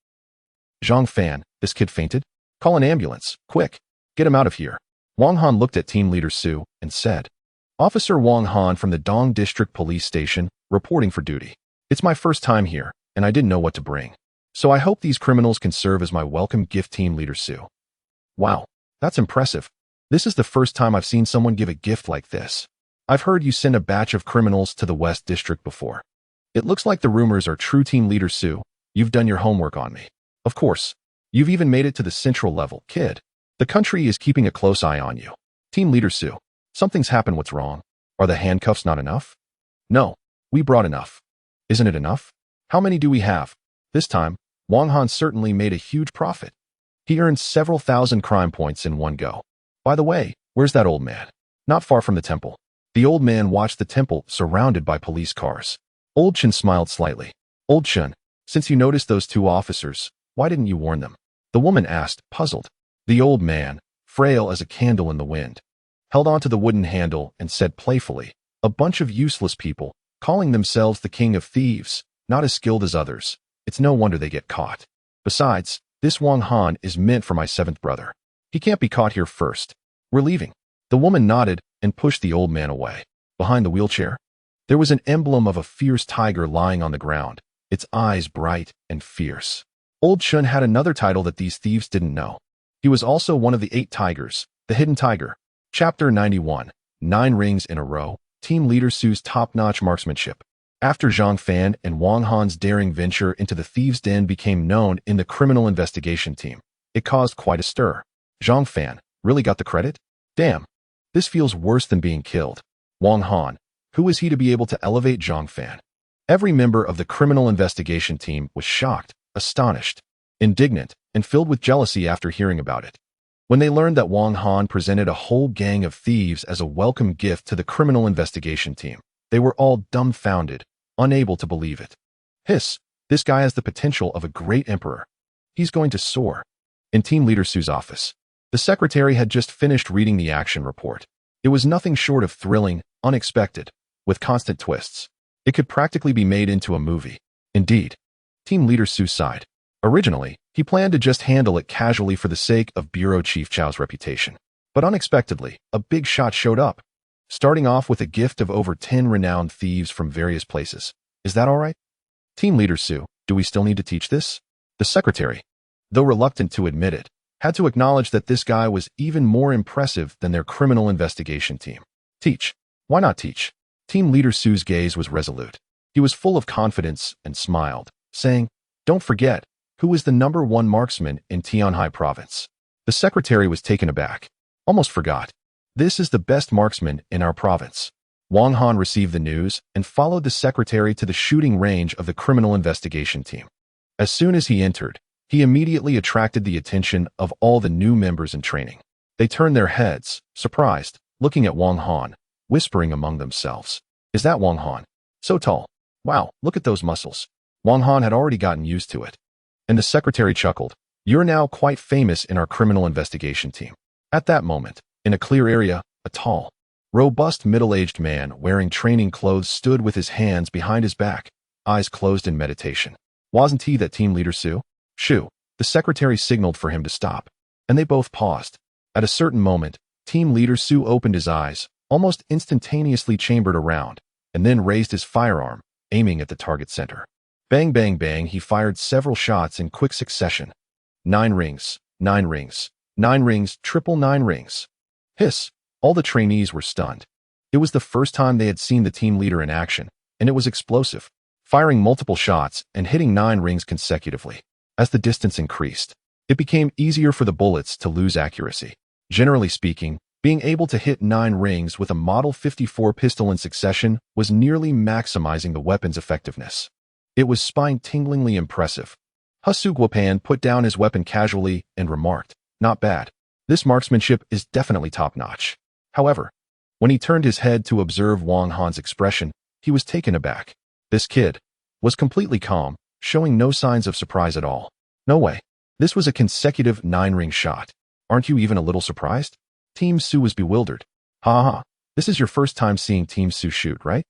Zhang Fan, this kid fainted? Call an ambulance, quick. Get him out of here. Wang Han looked at team leader Su and said, Officer Wang Han from the Dong District Police Station, reporting for duty. It's my first time here, and I didn't know what to bring. So I hope these criminals can serve as my welcome gift, team leader Su. Wow, that's impressive. This is the first time I've seen someone give a gift like this. I've heard you send a batch of criminals to the West District before. It looks like the rumors are true, team leader Su. You've done your homework on me. Of course. You've even made it to the central level, kid. The country is keeping a close eye on you. Team leader Su. Something's happened. What's wrong? Are the handcuffs not enough? No. We brought enough. Isn't it enough? How many do we have? This time, Wang Han certainly made a huge profit. He earned several thousand crime points in one go. By the way, where's that old man? Not far from the temple. The old man watched the temple surrounded by police cars. Old Chen smiled slightly. Old Chen, since you noticed those two officers, why didn't you warn them? The woman asked, puzzled. The old man, frail as a candle in the wind, held onto the wooden handle and said playfully, a bunch of useless people, calling themselves the king of thieves, not as skilled as others. It's no wonder they get caught. Besides, this Wang Han is meant for my 7th brother. He can't be caught here first. We're leaving. The woman nodded and pushed the old man away. Behind the wheelchair, there was an emblem of a fierce tiger lying on the ground, its eyes bright and fierce. Old Chun had another title that these thieves didn't know. He was also one of the 8 tigers, the hidden tiger. Chapter 91, 9 rings in a row, Team Leader Su's top-notch marksmanship. After Zhang Fan and Wang Han's daring venture into the thieves' den became known in the criminal investigation team, it caused quite a stir. Zhang Fan really got the credit? Damn. This feels worse than being killed. Wang Han, who is he to be able to elevate Zhang Fan? Every member of the criminal investigation team was shocked, astonished, indignant, and filled with jealousy after hearing about it. When they learned that Wang Han presented a whole gang of thieves as a welcome gift to the criminal investigation team, they were all dumbfounded, unable to believe it. Hiss, this guy has the potential of a great emperor. He's going to soar. In Team Leader Su's office, the secretary had just finished reading the action report. It was nothing short of thrilling, unexpected, with constant twists. It could practically be made into a movie. Indeed. Team Leader Su sighed. Originally, he planned to just handle it casually for the sake of Bureau Chief Chao's reputation. But unexpectedly, a big shot showed up. Starting off with a gift of over 10 renowned thieves from various places. Is that all right? Team Leader Su, do we still need to teach this? The secretary, though reluctant to admit it, had to acknowledge that this guy was even more impressive than their criminal investigation team. Teach. Why not teach? Team Leader Su's gaze was resolute. He was full of confidence and smiled, saying, don't forget, who is the #1 marksman in Tianhai province? The secretary was taken aback. Almost forgot. This is the best marksman in our province. Wang Han received the news and followed the secretary to the shooting range of the criminal investigation team. As soon as he entered, he immediately attracted the attention of all the new members in training. They turned their heads, surprised, looking at Wang Han, whispering among themselves. Is that Wang Han? So tall. Wow, look at those muscles. Wang Han had already gotten used to it. And the secretary chuckled. You're now quite famous in our criminal investigation team. At that moment, in a clear area, a tall, robust middle-aged man wearing training clothes stood with his hands behind his back, eyes closed in meditation. Wasn't he that Team Leader Su? Shoo. The secretary signaled for him to stop, and they both paused. At a certain moment, Team Leader Su opened his eyes, almost instantaneously chambered around, and then raised his firearm, aiming at the target center. Bang, bang, bang, he fired several shots in quick succession. 9 rings, 9 rings, 9 rings, triple 9 rings. Hiss. All the trainees were stunned. It was the first time they had seen the team leader in action, and it was explosive, firing multiple shots and hitting 9 rings consecutively. As the distance increased, it became easier for the bullets to lose accuracy. Generally speaking, being able to hit 9 rings with a Model 54 pistol in succession was nearly maximizing the weapon's effectiveness. It was spine-tinglingly impressive. Hsuguopan put down his weapon casually and remarked, "Not bad. This marksmanship is definitely top-notch." However, when he turned his head to observe Wang Han's expression, he was taken aback. This kid was completely calm, showing no signs of surprise at all. "No way. This was a consecutive 9-ring shot. Aren't you even a little surprised?" Team Su was bewildered. "Ha ha. This is your first time seeing Team Su shoot, right?"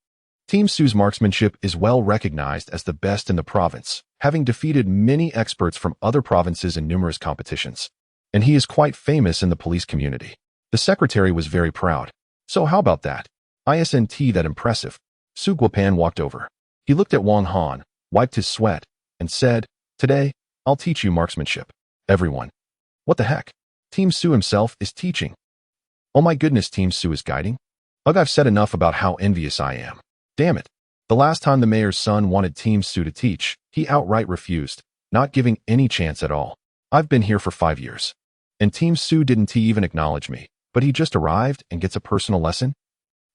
Team Su's marksmanship is well recognized as the best in the province, having defeated many experts from other provinces in numerous competitions. And he is quite famous in the police community. The secretary was very proud. "So how about that? Isn't that impressive?" Su Guopan walked over. He looked at Wang Han, wiped his sweat, and said, "Today, I'll teach you marksmanship." Everyone. "What the heck? Team Su himself is teaching." "Oh my goodness, Team Su is guiding? Ugh, I've said enough about how envious I am. Damn it. The last time the mayor's son wanted Team Su to teach, he outright refused, not giving any chance at all. I've been here for 5 years. And Team Su didn't even acknowledge me, but he just arrived and gets a personal lesson?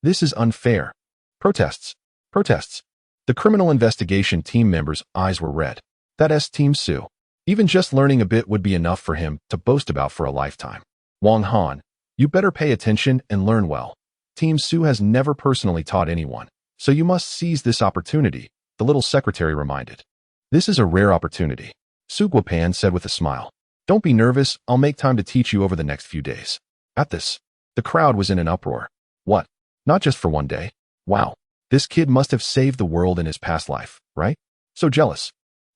This is unfair." Protests. Protests. The criminal investigation team members' eyes were red. That's Team Su. Even just learning a bit would be enough for him to boast about for a lifetime. "Wang Han, you better pay attention and learn well. Team Su has never personally taught anyone, so you must seize this opportunity," the little secretary reminded. "This is a rare opportunity," Su Guopan said with a smile. "Don't be nervous, I'll make time to teach you over the next few days." At this, the crowd was in an uproar. What? Not just for 1 day? Wow. This kid must have saved the world in his past life, right? So jealous.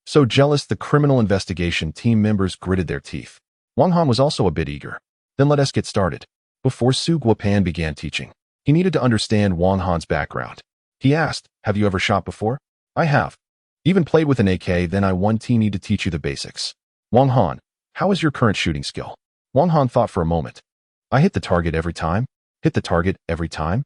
So jealous, the criminal investigation team members gritted their teeth. Wang Han was also a bit eager. "Then let us get started." Before Su Guopan began teaching, he needed to understand Wang Han's background. He asked, "Have you ever shot before?" "I have. Even played with an AK, then I need to teach you the basics." "Wang Han, how is your current shooting skill?" Wang Han thought for a moment. "I hit the target every time." "Hit the target every time?"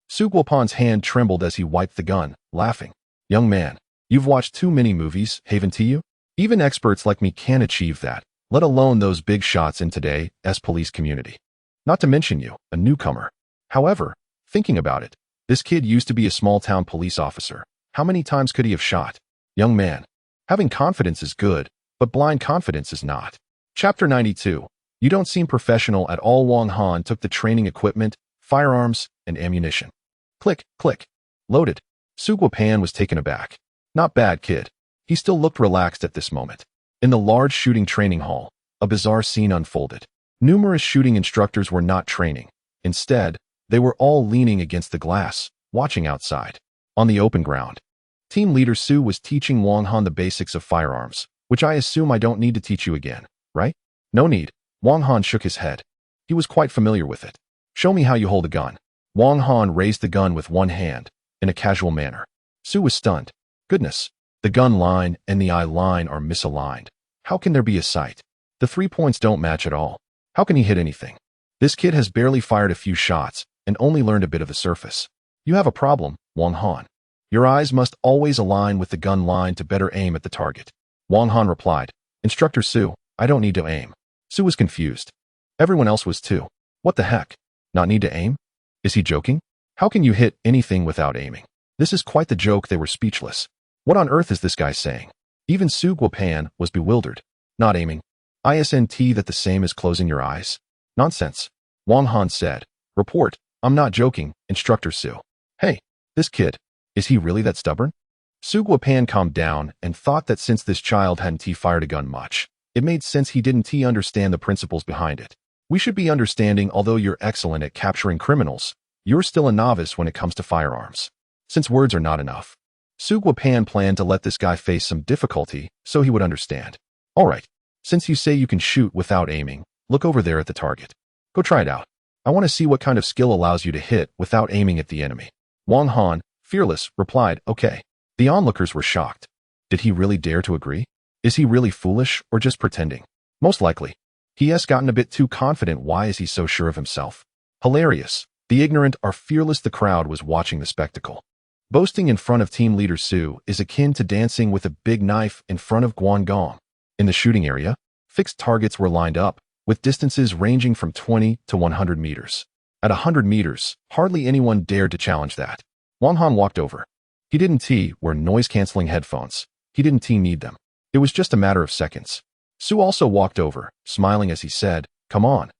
Su Guopan's hand trembled as he wiped the gun, laughing. "Young man, you've watched too many movies, haven't you? Even experts like me can't achieve that, let alone those big shots in today's police community. Not to mention you, a newcomer. However, thinking about it, this kid used to be a small-town police officer. How many times could he have shot?" "Young man, having confidence is good, but blind confidence is not." Chapter 92. You don't seem professional at all. Wang Han took the training equipment, firearms, and ammunition. Click, click. Loaded. Su Guopan was taken aback. "Not bad, kid." He still looked relaxed at this moment. In the large shooting training hall, a bizarre scene unfolded. Numerous shooting instructors were not training. Instead, they were all leaning against the glass, watching outside. On the open ground, Team Leader Su was teaching Wang Han the basics of firearms, which I assume I don't need to teach you again, right? "No need." Wang Han shook his head. He was quite familiar with it. "Show me how you hold a gun." Wang Han raised the gun with one hand, in a casual manner. Su was stunned. Goodness, the gun line and the eye line are misaligned. How can there be a sight? The 3 points don't match at all. How can he hit anything? This kid has barely fired a few shots and only learned a bit of the surface. "You have a problem, Wang Han. Your eyes must always align with the gun line to better aim at the target." Wang Han replied, "Instructor Su, I don't need to aim." Su was confused. Everyone else was too. What the heck? Not need to aim? Is he joking? How can you hit anything without aiming? This is quite the joke. They were speechless. What on earth is this guy saying? Even Su Guopan was bewildered. "Not aiming? Isn't that the same as closing your eyes?" "Nonsense." Wang Han said. "Report. I'm not joking, Instructor Su." "Hey, this kid, is he really that stubborn?" Su Guopan calmed down and thought that since this child hadn't fired a gun much, it made sense he didn't understand the principles behind it. "We should be understanding, although you're excellent at capturing criminals, you're still a novice when it comes to firearms." Since words are not enough, Su Guopan planned to let this guy face some difficulty so he would understand. "All right, since you say you can shoot without aiming, look over there at the target. Go try it out. I want to see what kind of skill allows you to hit without aiming at the enemy." Wang Han, fearless, replied, "Okay." The onlookers were shocked. Did he really dare to agree? Is he really foolish or just pretending? Most likely. He has gotten a bit too confident. Why is he so sure of himself? Hilarious. The ignorant are fearless. The crowd was watching the spectacle. Boasting in front of team leader Su is akin to dancing with a big knife in front of Guangdong. In the shooting area, fixed targets were lined up, with distances ranging from 20 to 100 meters. At 100 meters, hardly anyone dared to challenge that. Wang Han walked over. He didn't wear noise-canceling headphones. He didn't need them. It was just a matter of seconds. Su also walked over, smiling as he said, "Come on.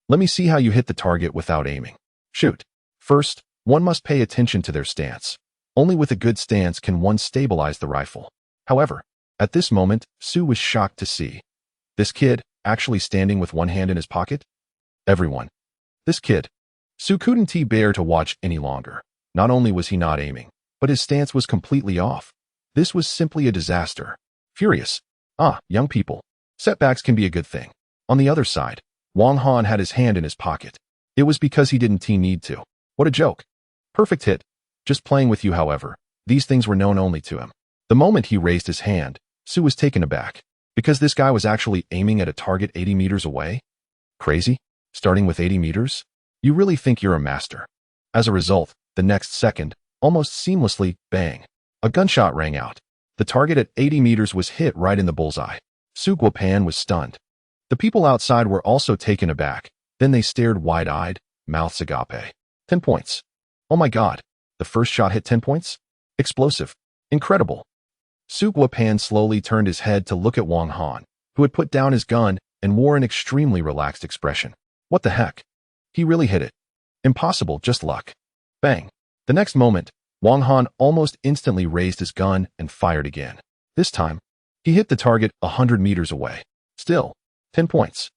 Let me see how you hit the target without aiming. Shoot." First, one must pay attention to their stance. Only with a good stance can one stabilize the rifle. However, at this moment, Su was shocked to see this kid actually standing with one hand in his pocket. Everyone. This kid. Su couldn't bear to watch any longer. Not only was he not aiming, but his stance was completely off. This was simply a disaster. Furious. Young people. Setbacks can be a good thing. On the other side, Wang Han had his hand in his pocket. It was because he didn't need to. What a joke. Perfect hit. Just playing with you, however. These things were known only to him. The moment he raised his hand, Su was taken aback. Because this guy was actually aiming at a target 80 meters away? Crazy? Starting with 80 meters? You really think you're a master. As a result, the next second, almost seamlessly, bang. A gunshot rang out. The target at 80 meters was hit right in the bullseye. Su Guopan was stunned. The people outside were also taken aback. Then they stared wide-eyed, mouths agape. 10 points. Oh my god. The first shot hit 10 points? Explosive. Incredible. Su Guopan slowly turned his head to look at Wang Han, who had put down his gun and wore an extremely relaxed expression. What the heck? He really hit it. Impossible, just luck. Bang. The next moment, Wang Han almost instantly raised his gun and fired again. This time, he hit the target 100 meters away. Still, 10 points.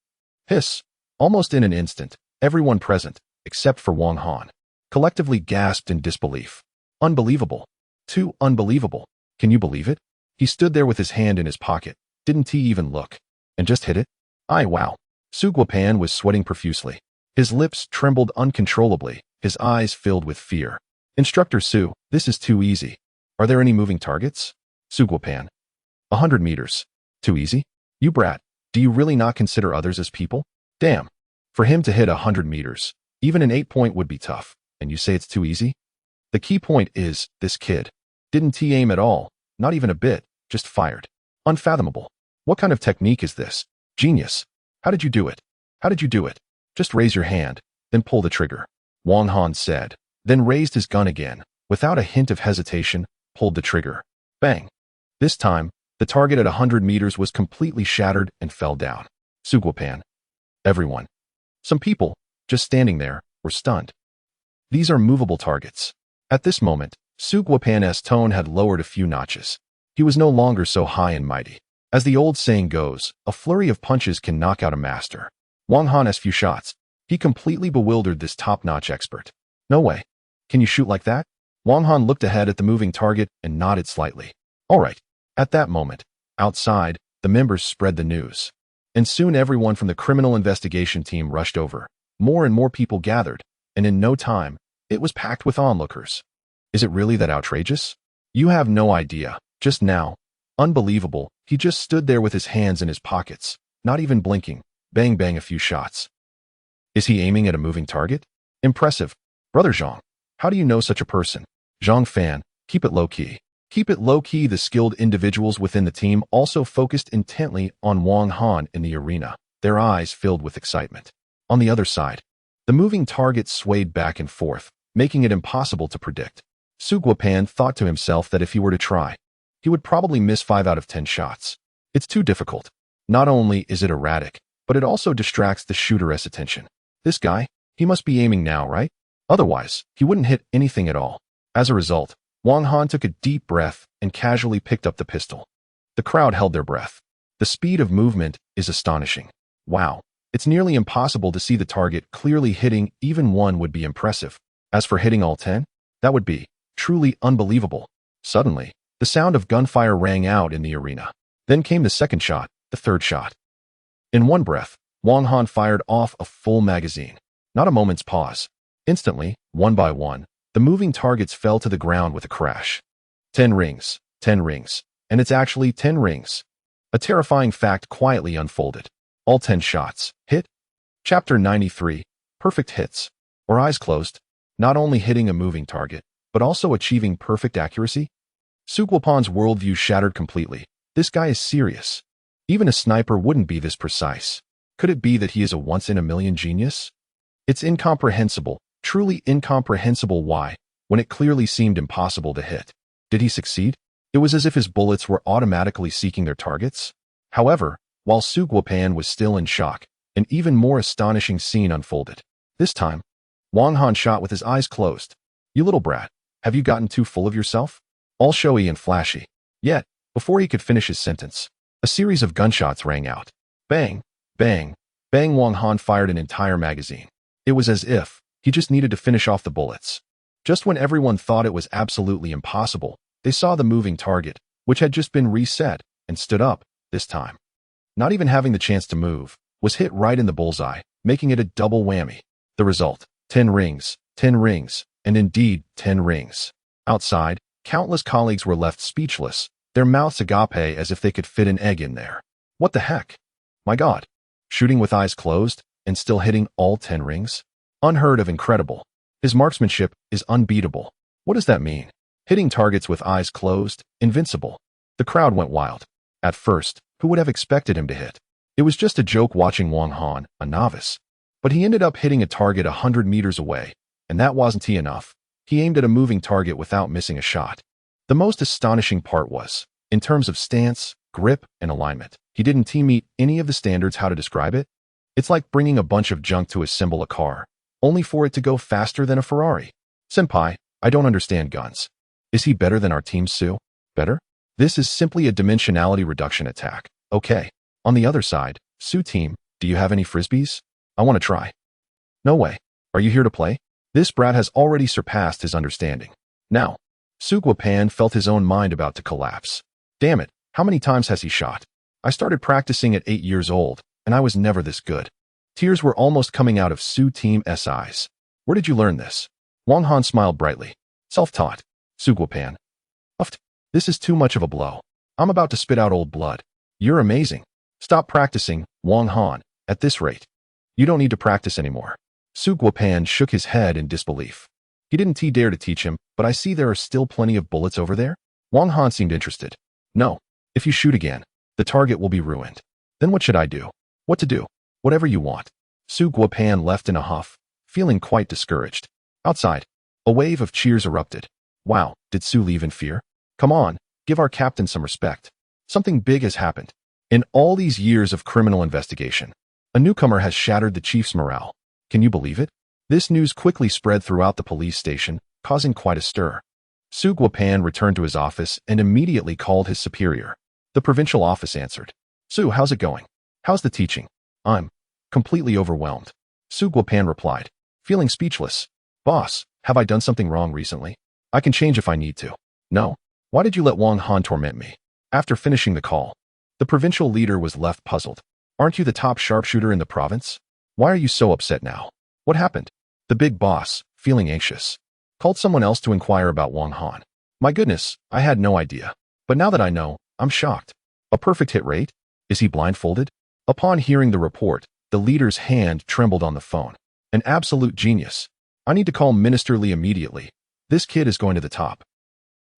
Hiss. Almost in an instant, everyone present, except for Wang Han, collectively gasped in disbelief. Unbelievable. Too unbelievable. Can you believe it? He stood there with his hand in his pocket. Didn't he even look? And just hit it? Wow. Su Guopan was sweating profusely. His lips trembled uncontrollably, his eyes filled with fear. Instructor Su, this is too easy. Are there any moving targets? Su Guopan. 100 meters. Too easy? You brat. Do you really not consider others as people? Damn. For him to hit 100 meters, even an 8-point would be tough. And you say it's too easy? The key point is, this kid didn't aim at all, not even a bit, just fired. Unfathomable. What kind of technique is this? Genius. How did you do it? How did you do it? Just raise your hand, then pull the trigger. Wang Han said, then raised his gun again, without a hint of hesitation, pulled the trigger. Bang. This time, the target at 100 meters was completely shattered and fell down. Su Guopan. Everyone. Some people, just standing there, were stunned. These are movable targets. At this moment, Su Guopan's tone had lowered a few notches. He was no longer so high and mighty. As the old saying goes, a flurry of punches can knock out a master. Wang Han's few shots. He completely bewildered this top-notch expert. No way. Can you shoot like that? Wang Han looked ahead at the moving target and nodded slightly. All right. At that moment, outside, the members spread the news. And soon everyone from the criminal investigation team rushed over. More and more people gathered, and in no time, it was packed with onlookers. Is it really that outrageous? You have no idea. Just now. Unbelievable. He just stood there with his hands in his pockets, not even blinking. Bang bang a few shots. Is he aiming at a moving target? Impressive. Brother Zhang, how do you know such a person? Zhang Fan, keep it low-key. Keep it low-key. The skilled individuals within the team also focused intently on Wang Han in the arena, their eyes filled with excitement. On the other side, the moving target swayed back and forth, making it impossible to predict. Su Guopan thought to himself that if he were to try, he would probably miss 5 out of 10 shots. It's too difficult. Not only is it erratic, but it also distracts the shooter's attention. This guy, he must be aiming now, right? Otherwise, he wouldn't hit anything at all. As a result, Wang Han took a deep breath and casually picked up the pistol. The crowd held their breath. The speed of movement is astonishing. Wow, it's nearly impossible to see the target clearly. Hitting even one would be impressive. As for hitting all 10, that would be truly unbelievable. Suddenly, the sound of gunfire rang out in the arena. Then came the second shot, the third shot. In one breath, Wang Han fired off a full magazine. Not a moment's pause. Instantly, one by one, the moving targets fell to the ground with a crash. 10 rings, 10 rings, and it's actually 10 rings. A terrifying fact quietly unfolded. All 10 shots hit. Chapter 93, Perfect Hits. Or eyes closed, not only hitting a moving target, but also achieving perfect accuracy? Suguopan's worldview shattered completely. This guy is serious. Even a sniper wouldn't be this precise. Could it be that he is a once-in-a-million genius? It's incomprehensible, truly incomprehensible why, when it clearly seemed impossible to hit. Did he succeed? It was as if his bullets were automatically seeking their targets. However, while Suguopan was still in shock, an even more astonishing scene unfolded. This time, Wang Han shot with his eyes closed. You little brat, have you gotten too full of yourself? All showy and flashy. Yet, before he could finish his sentence, a series of gunshots rang out. Bang, bang, bang. Wang Han fired an entire magazine. It was as if he just needed to finish off the bullets. Just when everyone thought it was absolutely impossible, they saw the moving target, which had just been reset, and stood up, this time. Not even having the chance to move, was hit right in the bullseye, making it a double whammy. The result, 10 rings, and indeed 10 rings. Outside, countless colleagues were left speechless, their mouths agape as if they could fit an egg in there. What the heck? My God. Shooting with eyes closed, and still hitting all 10 rings? Unheard of, incredible. His marksmanship is unbeatable. What does that mean? Hitting targets with eyes closed, invincible. The crowd went wild. At first, who would have expected him to hit? It was just a joke watching Wang Han, a novice. But he ended up hitting a target 100 meters away, and that wasn't enough. He aimed at a moving target without missing a shot. The most astonishing part was, in terms of stance, grip, and alignment, he didn't meet any of the standards. How to describe it? It's like bringing a bunch of junk to assemble a car, only for it to go faster than a Ferrari. Senpai, I don't understand guns. Is he better than our team, Sue? Better? This is simply a dimensionality reduction attack. Okay. On the other side, Sue team, do you have any frisbees? I want to try. No way. Are you here to play? This brat has already surpassed his understanding. Now, Suguopan felt his own mind about to collapse. Damn it, how many times has he shot? I started practicing at 8 years old, and I was never this good. Tears were almost coming out of Sue team's eyes. Where did you learn this? Wang Han smiled brightly. Self-taught. Suguopan. Uffed. This is too much of a blow. I'm about to spit out old blood. You're amazing. Stop practicing, Wang Han, at this rate. You don't need to practice anymore. Suguopan shook his head in disbelief. He didn't dare to teach him, but I see there are still plenty of bullets over there? Wang Han seemed interested. No. If you shoot again, the target will be ruined. Then what should I do? What to do? Whatever you want. Suguopan left in a huff, feeling quite discouraged. Outside, a wave of cheers erupted. Wow, did Sue leave in fear? Come on, give our captain some respect. Something big has happened. In all these years of criminal investigation, a newcomer has shattered the chief's morale. Can you believe it? This news quickly spread throughout the police station, causing quite a stir. Suguopan returned to his office and immediately called his superior. The provincial office answered. Sue, how's it going? How's the teaching? I'm completely overwhelmed. Suguopan replied, feeling speechless. Boss, have I done something wrong recently? I can change if I need to. No. Why did you let Wang Han torment me? After finishing the call, the provincial leader was left puzzled. Aren't you the top sharpshooter in the province? Why are you so upset now? What happened? The big boss, feeling anxious, called someone else to inquire about Wang Han. My goodness, I had no idea. But now that I know, I'm shocked. A perfect hit rate? Is he blindfolded? Upon hearing the report, the leader's hand trembled on the phone. An absolute genius. I need to call Minister Lee immediately. This kid is going to the top.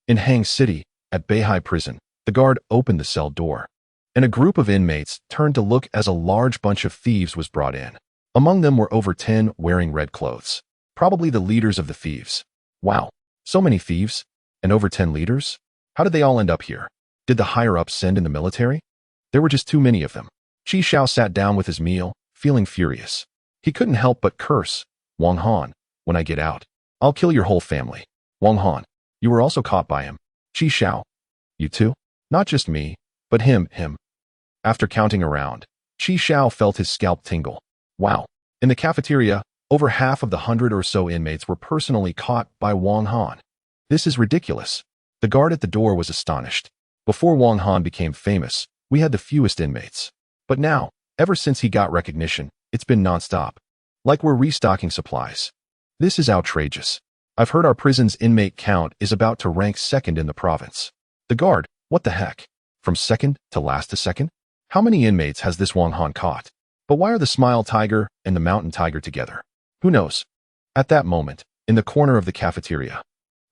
In Hang City, at Beihai Prison, the guard opened the cell door, and a group of inmates turned to look as a large bunch of thieves was brought in. Among them were over 10 wearing red clothes, probably the leaders of the thieves. Wow, so many thieves, and over 10 leaders? How did they all end up here? Did the higher-ups send in the military? There were just too many of them. Chi Xiao sat down with his meal, feeling furious. He couldn't help but curse. Wang Han, when I get out, I'll kill your whole family. Wang Han, you were also caught by him. Chi Xiao. You too? Not just me, but him. After counting around, Chi Xiao felt his scalp tingle. Wow. In the cafeteria, over half of the 100 or so inmates were personally caught by Wang Han. This is ridiculous. The guard at the door was astonished. Before Wang Han became famous, we had the fewest inmates. But now, ever since he got recognition, it's been nonstop. Like we're restocking supplies. This is outrageous. I've heard our prison's inmate count is about to rank second in the province. The guard, what the heck? From second to last to second? How many inmates has this Wang Han caught? But why are the Smile Tiger and the Mountain Tiger together? Who knows? At that moment, in the corner of the cafeteria,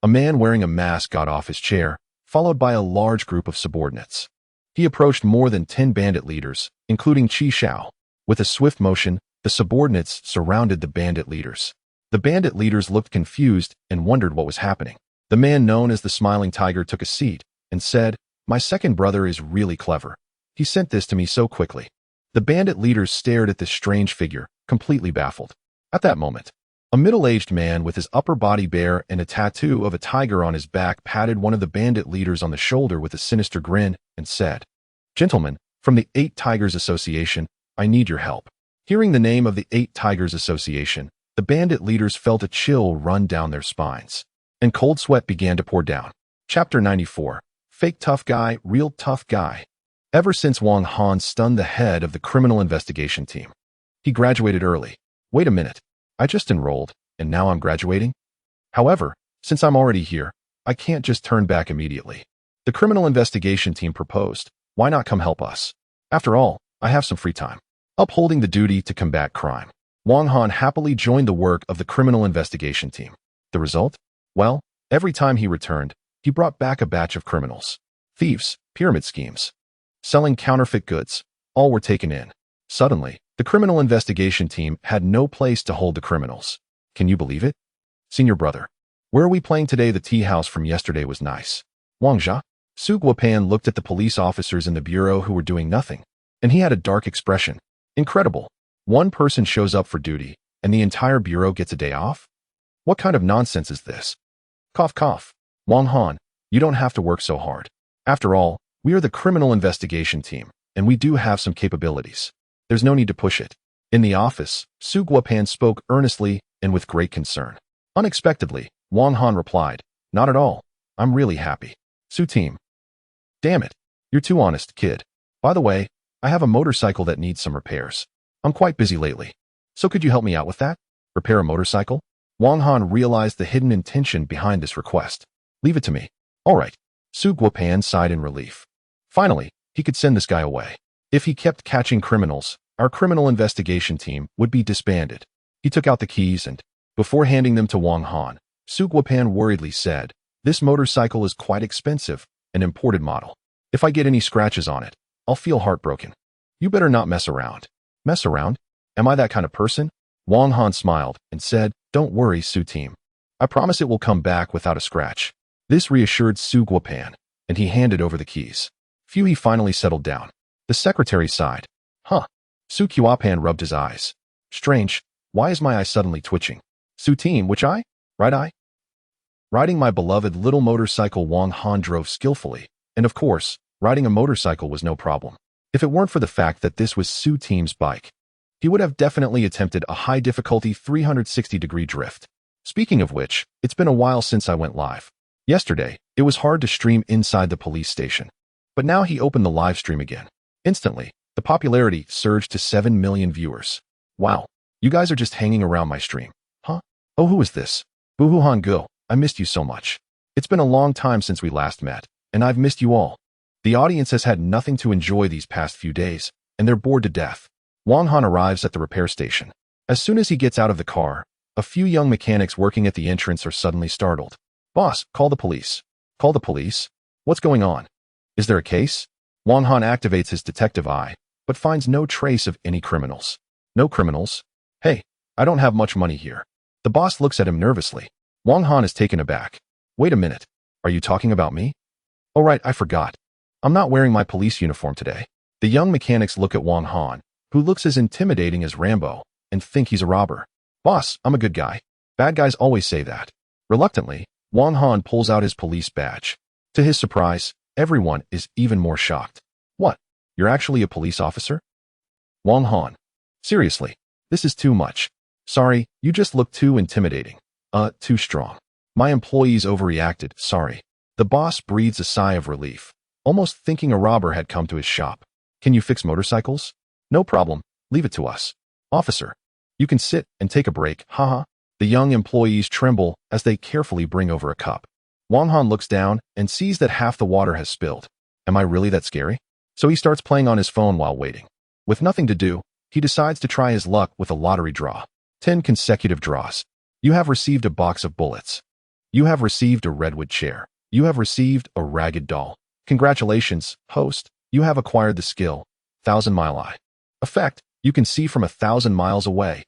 A man wearing a mask got off his chair, followed by a large group of subordinates. He approached more than 10 bandit leaders, including Chi Shao. With a swift motion, the subordinates surrounded the bandit leaders. The bandit leaders looked confused and wondered what was happening. The man known as the Smiling Tiger took a seat and said, "My second brother is really clever. He sent this to me so quickly." The bandit leaders stared at this strange figure, completely baffled. At that moment, a middle-aged man with his upper body bare and a tattoo of a tiger on his back patted one of the bandit leaders on the shoulder with a sinister grin and said, "Gentlemen, from the 8 Tigers Association, I need your help." Hearing the name of the 8 Tigers Association, the bandit leaders felt a chill run down their spines, and cold sweat began to pour down. Chapter 94. Fake Tough Guy, Real Tough Guy. Ever since Wang Han stunned the head of the criminal investigation team, he graduated early. Wait a minute. I just enrolled, and now I'm graduating? However, since I'm already here, I can't just turn back immediately. The criminal investigation team proposed, why not come help us? After all, I have some free time. Upholding the duty to combat crime. Wang Han happily joined the work of the criminal investigation team. The result? Well, every time he returned, he brought back a batch of criminals. Thieves, pyramid schemes, selling counterfeit goods, all were taken in. Suddenly, the criminal investigation team had no place to hold the criminals. Can you believe it? Senior brother, where are we playing today? The tea house from yesterday was nice. Wang Jia? Su Guopan looked at the police officers in the bureau who were doing nothing, and he had a dark expression. Incredible. One person shows up for duty, and the entire bureau gets a day off? What kind of nonsense is this? Cough cough. Wang Han, you don't have to work so hard. After all, we are the criminal investigation team, and we do have some capabilities. There's no need to push it. In the office, Su Guopan spoke earnestly and with great concern. Unexpectedly, Wang Han replied, "Not at all. I'm really happy. Su team." "Damn it. You're too honest, kid. By the way, I have a motorcycle that needs some repairs. I'm quite busy lately. So could you help me out with that? Repair a motorcycle?" Wang Han realized the hidden intention behind this request. "Leave it to me." "All right." Su Guopan sighed in relief. Finally, he could send this guy away. If he kept catching criminals, our criminal investigation team would be disbanded. He took out the keys and, before handing them to Wang Han, Su Guopan worriedly said, "This motorcycle is quite expensive, an imported model. If I get any scratches on it, I'll feel heartbroken. You better not mess around." "Mess around? Am I that kind of person?" Wang Han smiled and said, "Don't worry, Su team. I promise it will come back without a scratch." This reassured Su Guopan, and he handed over the keys. Phew, he finally settled down. The secretary sighed. Su Guopan rubbed his eyes. "Strange, why is my eye suddenly twitching? Su team, which eye? Right eye?" Riding my beloved little motorcycle, Wang Han drove skillfully, and of course, riding a motorcycle was no problem. If it weren't for the fact that this was Su team's bike, he would have definitely attempted a high-difficulty 360-degree drift. Speaking of which, it's been a while since I went live. Yesterday, it was hard to stream inside the police station. But now he opened the live stream again. Instantly, the popularity surged to 7 million viewers. Wow, you guys are just hanging around my stream. Huh? Oh, who is this? Buhuhan Go, I missed you so much. It's been a long time since we last met, and I've missed you all. The audience has had nothing to enjoy these past few days, and they're bored to death. Wang Han arrives at the repair station. As soon as he gets out of the car, a few young mechanics working at the entrance are suddenly startled. "Boss, call the police." "Call the police? What's going on? Is there a case?" Wang Han activates his detective eye, but finds no trace of any criminals. "No criminals? Hey, I don't have much money here." The boss looks at him nervously. Wang Han is taken aback. "Wait a minute. Are you talking about me?" "Oh right, I forgot. I'm not wearing my police uniform today." The young mechanics look at Wang Han, who looks as intimidating as Rambo, and think he's a robber. "Boss, I'm a good guy. Bad guys always say that." Reluctantly, Wang Han pulls out his police badge. To his surprise, everyone is even more shocked. "What? You're actually a police officer?" Wang Han. "Seriously, this is too much. Sorry, you just look too intimidating. Too strong. My employees overreacted, sorry." The boss breathes a sigh of relief, almost thinking a robber had come to his shop. "Can you fix motorcycles?" "No problem, leave it to us." "Officer, you can sit and take a break, haha." The young employees tremble as they carefully bring over a cup. Wang Han looks down and sees that half the water has spilled. Am I really that scary? So he starts playing on his phone while waiting. With nothing to do, he decides to try his luck with a lottery draw. 10 consecutive draws. You have received a box of bullets. You have received a redwood chair. You have received a ragged doll. Congratulations, host. You have acquired the skill, 1,000-mile eye. Effect, you can see from 1,000 miles away.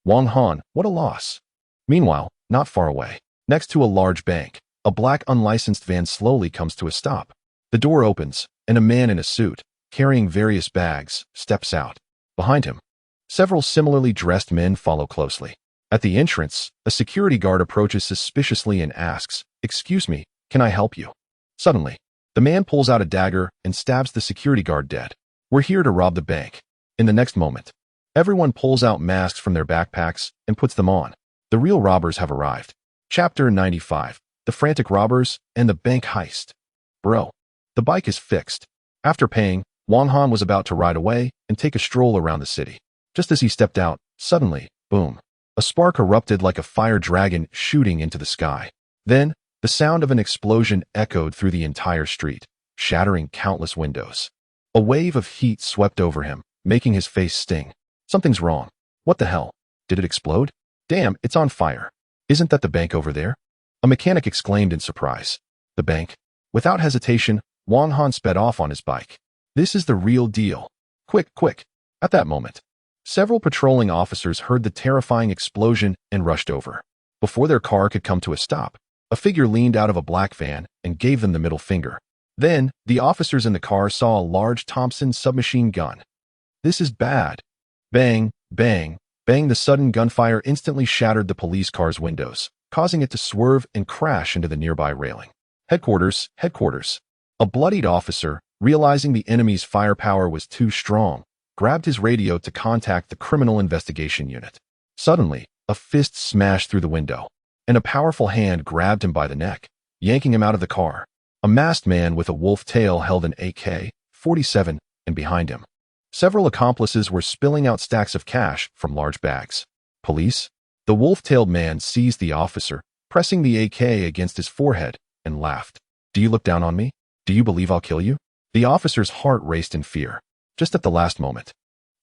Wang Han, what a loss. Meanwhile, not far away, next to a large bank, a black unlicensed van slowly comes to a stop. The door opens, and a man in a suit, carrying various bags, steps out. Behind him, several similarly dressed men follow closely. At the entrance, a security guard approaches suspiciously and asks, "Excuse me, can I help you?" Suddenly, the man pulls out a dagger and stabs the security guard dead. We're here to rob the bank. In the next moment, everyone pulls out masks from their backpacks and puts them on. The real robbers have arrived. Chapter 95. The Frantic Robbers and the Bank Heist. Bro, the bike is fixed. After paying, Wang Han was about to ride away and take a stroll around the city. Just as he stepped out, suddenly, boom, a spark erupted like a fire dragon shooting into the sky. Then, the sound of an explosion echoed through the entire street, shattering countless windows. A wave of heat swept over him, making his face sting. Something's wrong. What the hell? Did it explode? Damn, it's on fire. Isn't that the bank over there? A mechanic exclaimed in surprise. The bank? Without hesitation, Wang Han sped off on his bike. This is the real deal. Quick, quick. At that moment, several patrolling officers heard the terrifying explosion and rushed over. Before their car could come to a stop, a figure leaned out of a black van and gave them the middle finger. Then, the officers in the car saw a large Thompson submachine gun. This is bad. Bang, bang, bang. The sudden gunfire instantly shattered the police car's windows, causing it to swerve and crash into the nearby railing. Headquarters. A bloodied officer, realizing the enemy's firepower was too strong, grabbed his radio to contact the Criminal Investigation Unit. Suddenly, a fist smashed through the window, and a powerful hand grabbed him by the neck, yanking him out of the car. A masked man with a wolf tail held an AK-47, and behind him, several accomplices were spilling out stacks of cash from large bags. Police? The wolf-tailed man seized the officer, pressing the AK against his forehead, and laughed. Do you look down on me? Do you believe I'll kill you? The officer's heart raced in fear. Just at the last moment,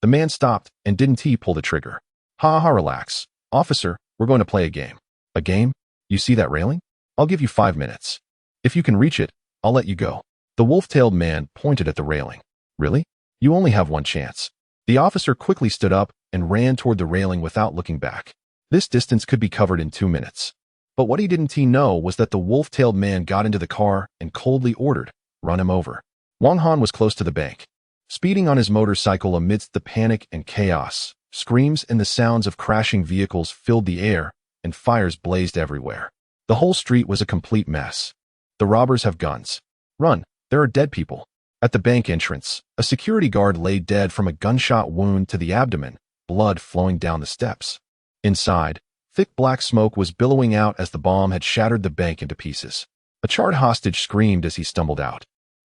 the man stopped and didn't he pull the trigger. Ha, relax. Officer, we're going to play a game. A game? You see that railing? I'll give you 5 minutes. If you can reach it, I'll let you go. The wolf-tailed man pointed at the railing. Really? You only have one chance. The officer quickly stood up and ran toward the railing without looking back. This distance could be covered in 2 minutes. But what he didn't know was that the wolf-tailed man got into the car and coldly ordered, "Run him over." Wang Han was close to the bank, speeding on his motorcycle amidst the panic and chaos. Screams and the sounds of crashing vehicles filled the air, and fires blazed everywhere. The whole street was a complete mess. The robbers have guns. Run, there are dead people. At the bank entrance, a security guard lay dead from a gunshot wound to the abdomen, blood flowing down the steps. Inside, thick black smoke was billowing out as the bomb had shattered the bank into pieces. A charred hostage screamed as he stumbled out,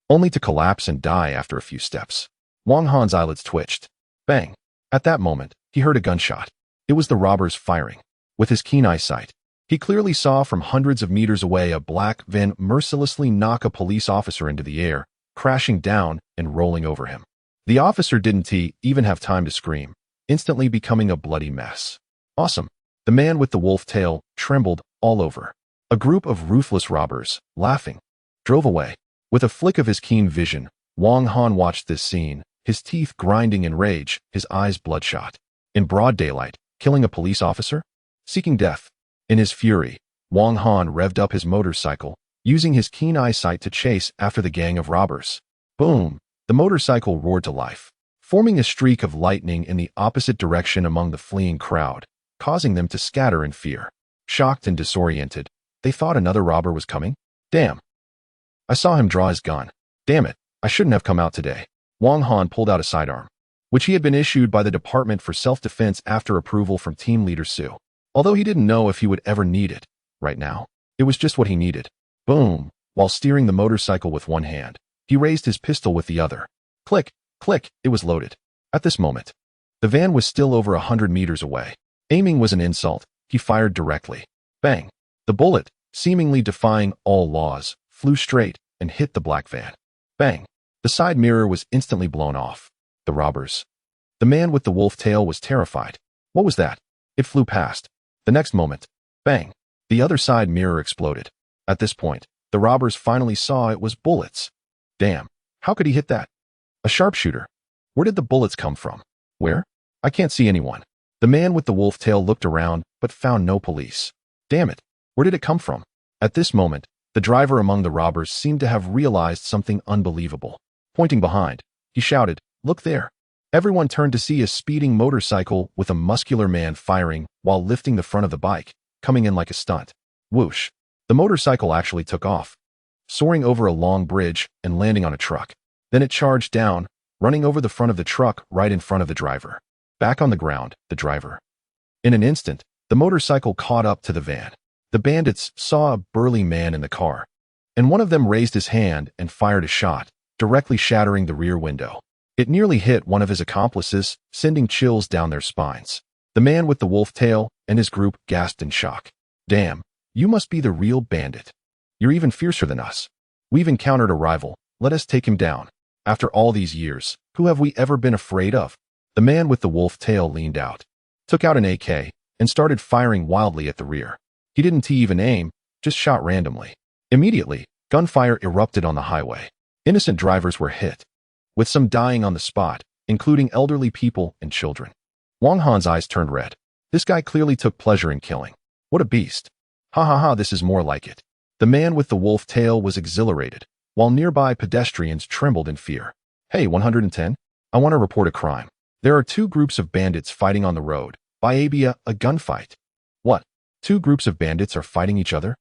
only to collapse and die after a few steps. Wang Han's eyelids twitched. Bang! At that moment, he heard a gunshot. It was the robbers firing. With his keen eyesight, he clearly saw from hundreds of meters away a black van mercilessly knock a police officer into the air, crashing down and rolling over him. The officer didn't even have time to scream, instantly becoming a bloody mess. Awesome. The man with the wolf tail trembled all over. A group of ruthless robbers, laughing, drove away. With a flick of his keen vision, Wang Han watched this scene, his teeth grinding in rage, his eyes bloodshot. In broad daylight, killing a police officer? Seeking death. In his fury, Wang Han revved up his motorcycle, using his keen eyesight to chase after the gang of robbers. Boom! The motorcycle roared to life, forming a streak of lightning in the opposite direction among the fleeing crowd, causing them to scatter in fear. Shocked and disoriented, they thought another robber was coming. Damn! I saw him draw his gun. Damn it, I shouldn't have come out today. Wang Han pulled out a sidearm, which he had been issued by the Department for Self-Defense after approval from Team Leader Su. Although he didn't know if he would ever need it, right now, it was just what he needed. Boom! While steering the motorcycle with one hand, he raised his pistol with the other. Click, click, it was loaded. At this moment, the van was still over 100 meters away. Aiming was an insult. He fired directly. Bang! The bullet, seemingly defying all laws, flew straight and hit the black van. Bang! The side mirror was instantly blown off. The robbers. The man with the wolf tail was terrified. What was that? It flew past. The next moment, bang! The other side mirror exploded. At this point, the robbers finally saw it was bullets. Damn, how could he hit that? A sharpshooter. Where did the bullets come from? Where? I can't see anyone. The man with the wolf tail looked around, but found no police. Damn it, where did it come from? At this moment, the driver among the robbers seemed to have realized something unbelievable. Pointing behind, he shouted, "Look there." Everyone turned to see a speeding motorcycle with a muscular man firing while lifting the front of the bike, coming in like a stunt. Whoosh. The motorcycle actually took off, soaring over a long bridge and landing on a truck. Then it charged down, running over the front of the truck right in front of the driver. Back on the ground, the driver. In an instant, the motorcycle caught up to the van. The bandits saw a burly man in the car, and one of them raised his hand and fired a shot, directly shattering the rear window. It nearly hit one of his accomplices, sending chills down their spines. The man with the wolf tail and his group gasped in shock. Damn, you must be the real bandit. You're even fiercer than us. We've encountered a rival. Let us take him down. After all these years, who have we ever been afraid of? The man with the wolf tail leaned out, took out an AK, and started firing wildly at the rear. He didn't even aim, just shot randomly. Immediately, gunfire erupted on the highway. Innocent drivers were hit, with some dying on the spot, including elderly people and children. Wang Han's eyes turned red. This guy clearly took pleasure in killing. What a beast. Ha ha ha, this is more like it. The man with the wolf tail was exhilarated, while nearby pedestrians trembled in fear. Hey, 110? I want to report a crime. There are two groups of bandits fighting on the road. Biabia, a gunfight. What? Two groups of bandits are fighting each other?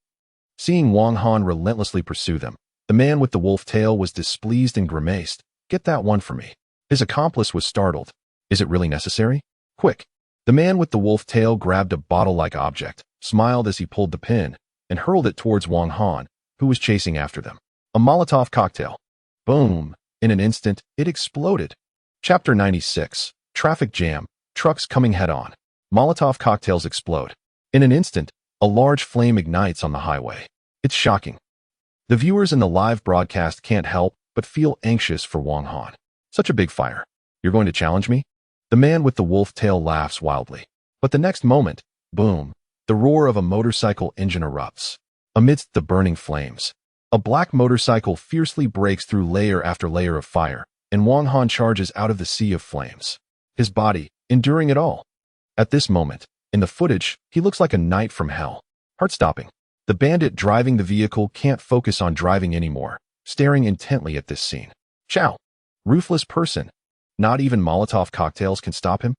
Seeing Wang Han relentlessly pursue them, the man with the wolf tail was displeased and grimaced. Get that one for me. His accomplice was startled. Is it really necessary? Quick. The man with the wolf tail grabbed a bottle-like object, smiled as he pulled the pin, and hurled it towards Wang Han, who was chasing after them. A Molotov cocktail. Boom. In an instant, it exploded. Chapter 96. Traffic jam. Trucks coming head-on. Molotov cocktails explode. In an instant, a large flame ignites on the highway. It's shocking. The viewers in the live broadcast can't help but feel anxious for Wang Han. Such a big fire. You're going to challenge me? The man with the wolf tail laughs wildly. But the next moment, boom, the roar of a motorcycle engine erupts. Amidst the burning flames, a black motorcycle fiercely breaks through layer after layer of fire, and Wang Han charges out of the sea of flames, his body enduring it all. At this moment, in the footage, he looks like a knight from hell. Heart-stopping. The bandit driving the vehicle can't focus on driving anymore, staring intently at this scene. Chow. Ruthless person. Not even Molotov cocktails can stop him?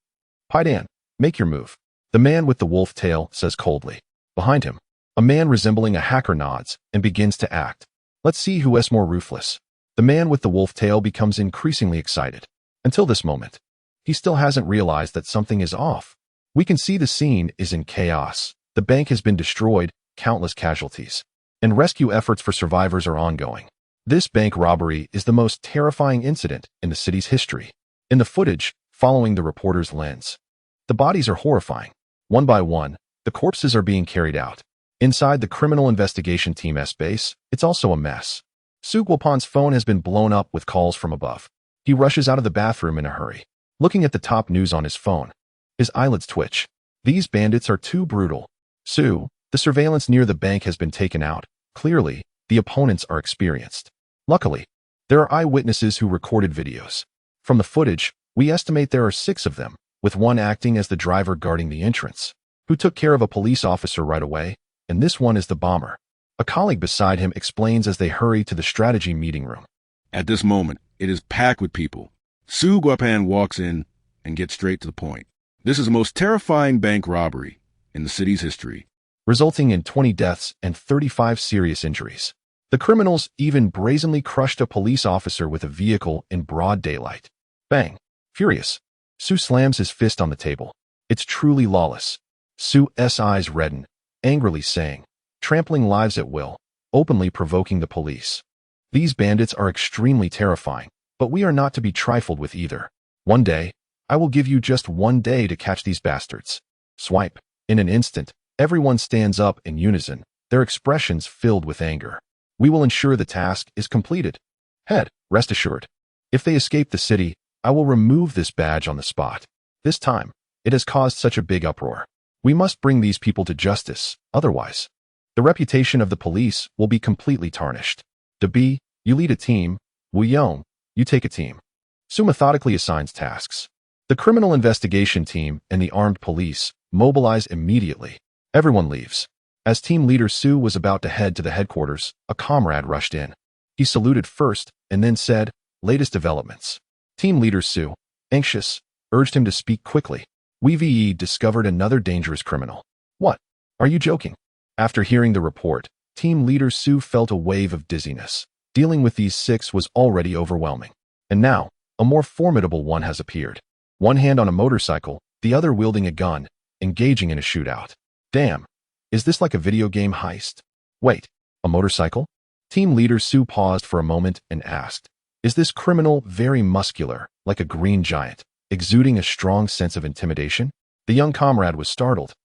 Paidan, make your move. The man with the wolf tail says coldly. Behind him, a man resembling a hacker nods and begins to act. Let's see who is more ruthless. The man with the wolf tail becomes increasingly excited. Until this moment, he still hasn't realized that something is off. We can see the scene is in chaos. The bank has been destroyed, countless casualties, and rescue efforts for survivors are ongoing. This bank robbery is the most terrifying incident in the city's history. In the footage, following the reporter's lens, the bodies are horrifying. One by one, the corpses are being carried out. Inside the criminal investigation team's base, it's also a mess. Su Guopan's phone has been blown up with calls from above. He rushes out of the bathroom in a hurry, looking at the top news on his phone. His eyelids twitch. These bandits are too brutal. Su, the surveillance near the bank has been taken out. Clearly, the opponents are experienced. Luckily, there are eyewitnesses who recorded videos. From the footage, we estimate there are 6 of them, with one acting as the driver guarding the entrance, who took care of a police officer right away, and this one is the bomber. A colleague beside him explains as they hurry to the strategy meeting room. At this moment, it is packed with people. Su Guopan walks in and gets straight to the point. This is the most terrifying bank robbery in the city's history, resulting in 20 deaths and 35 serious injuries. The criminals even brazenly crushed a police officer with a vehicle in broad daylight. Bang. Furious, Su slams his fist on the table. It's truly lawless. Su's eyes redden, angrily saying, trampling lives at will, openly provoking the police. These bandits are extremely terrifying, but we are not to be trifled with either. One day, I will give you just 1 day to catch these bastards. Swipe. In an instant, everyone stands up in unison, their expressions filled with anger. We will ensure the task is completed. Head, rest assured. If they escape the city, I will remove this badge on the spot. This time, it has caused such a big uproar. We must bring these people to justice, otherwise, The reputation of the police will be completely tarnished. B, you lead a team. Wu Yong, you take a team. Su methodically assigns tasks. The criminal investigation team and the armed police mobilize immediately. Everyone leaves. As team leader Su was about to head to the headquarters, a comrade rushed in. He saluted first and then said, "Latest developments." Team leader Su, anxious, urged him to speak quickly. We discovered another dangerous criminal. What? Are you joking? After hearing the report, team leader Su felt a wave of dizziness. Dealing with these 6 was already overwhelming. And now, a more formidable one has appeared. One hand on a motorcycle, the other wielding a gun, engaging in a shootout. Damn, is this like a video game heist? Wait, a motorcycle? Team leader Su paused for a moment and asked, "Is this criminal very muscular, like a green giant, exuding a strong sense of intimidation?" The young comrade was startled.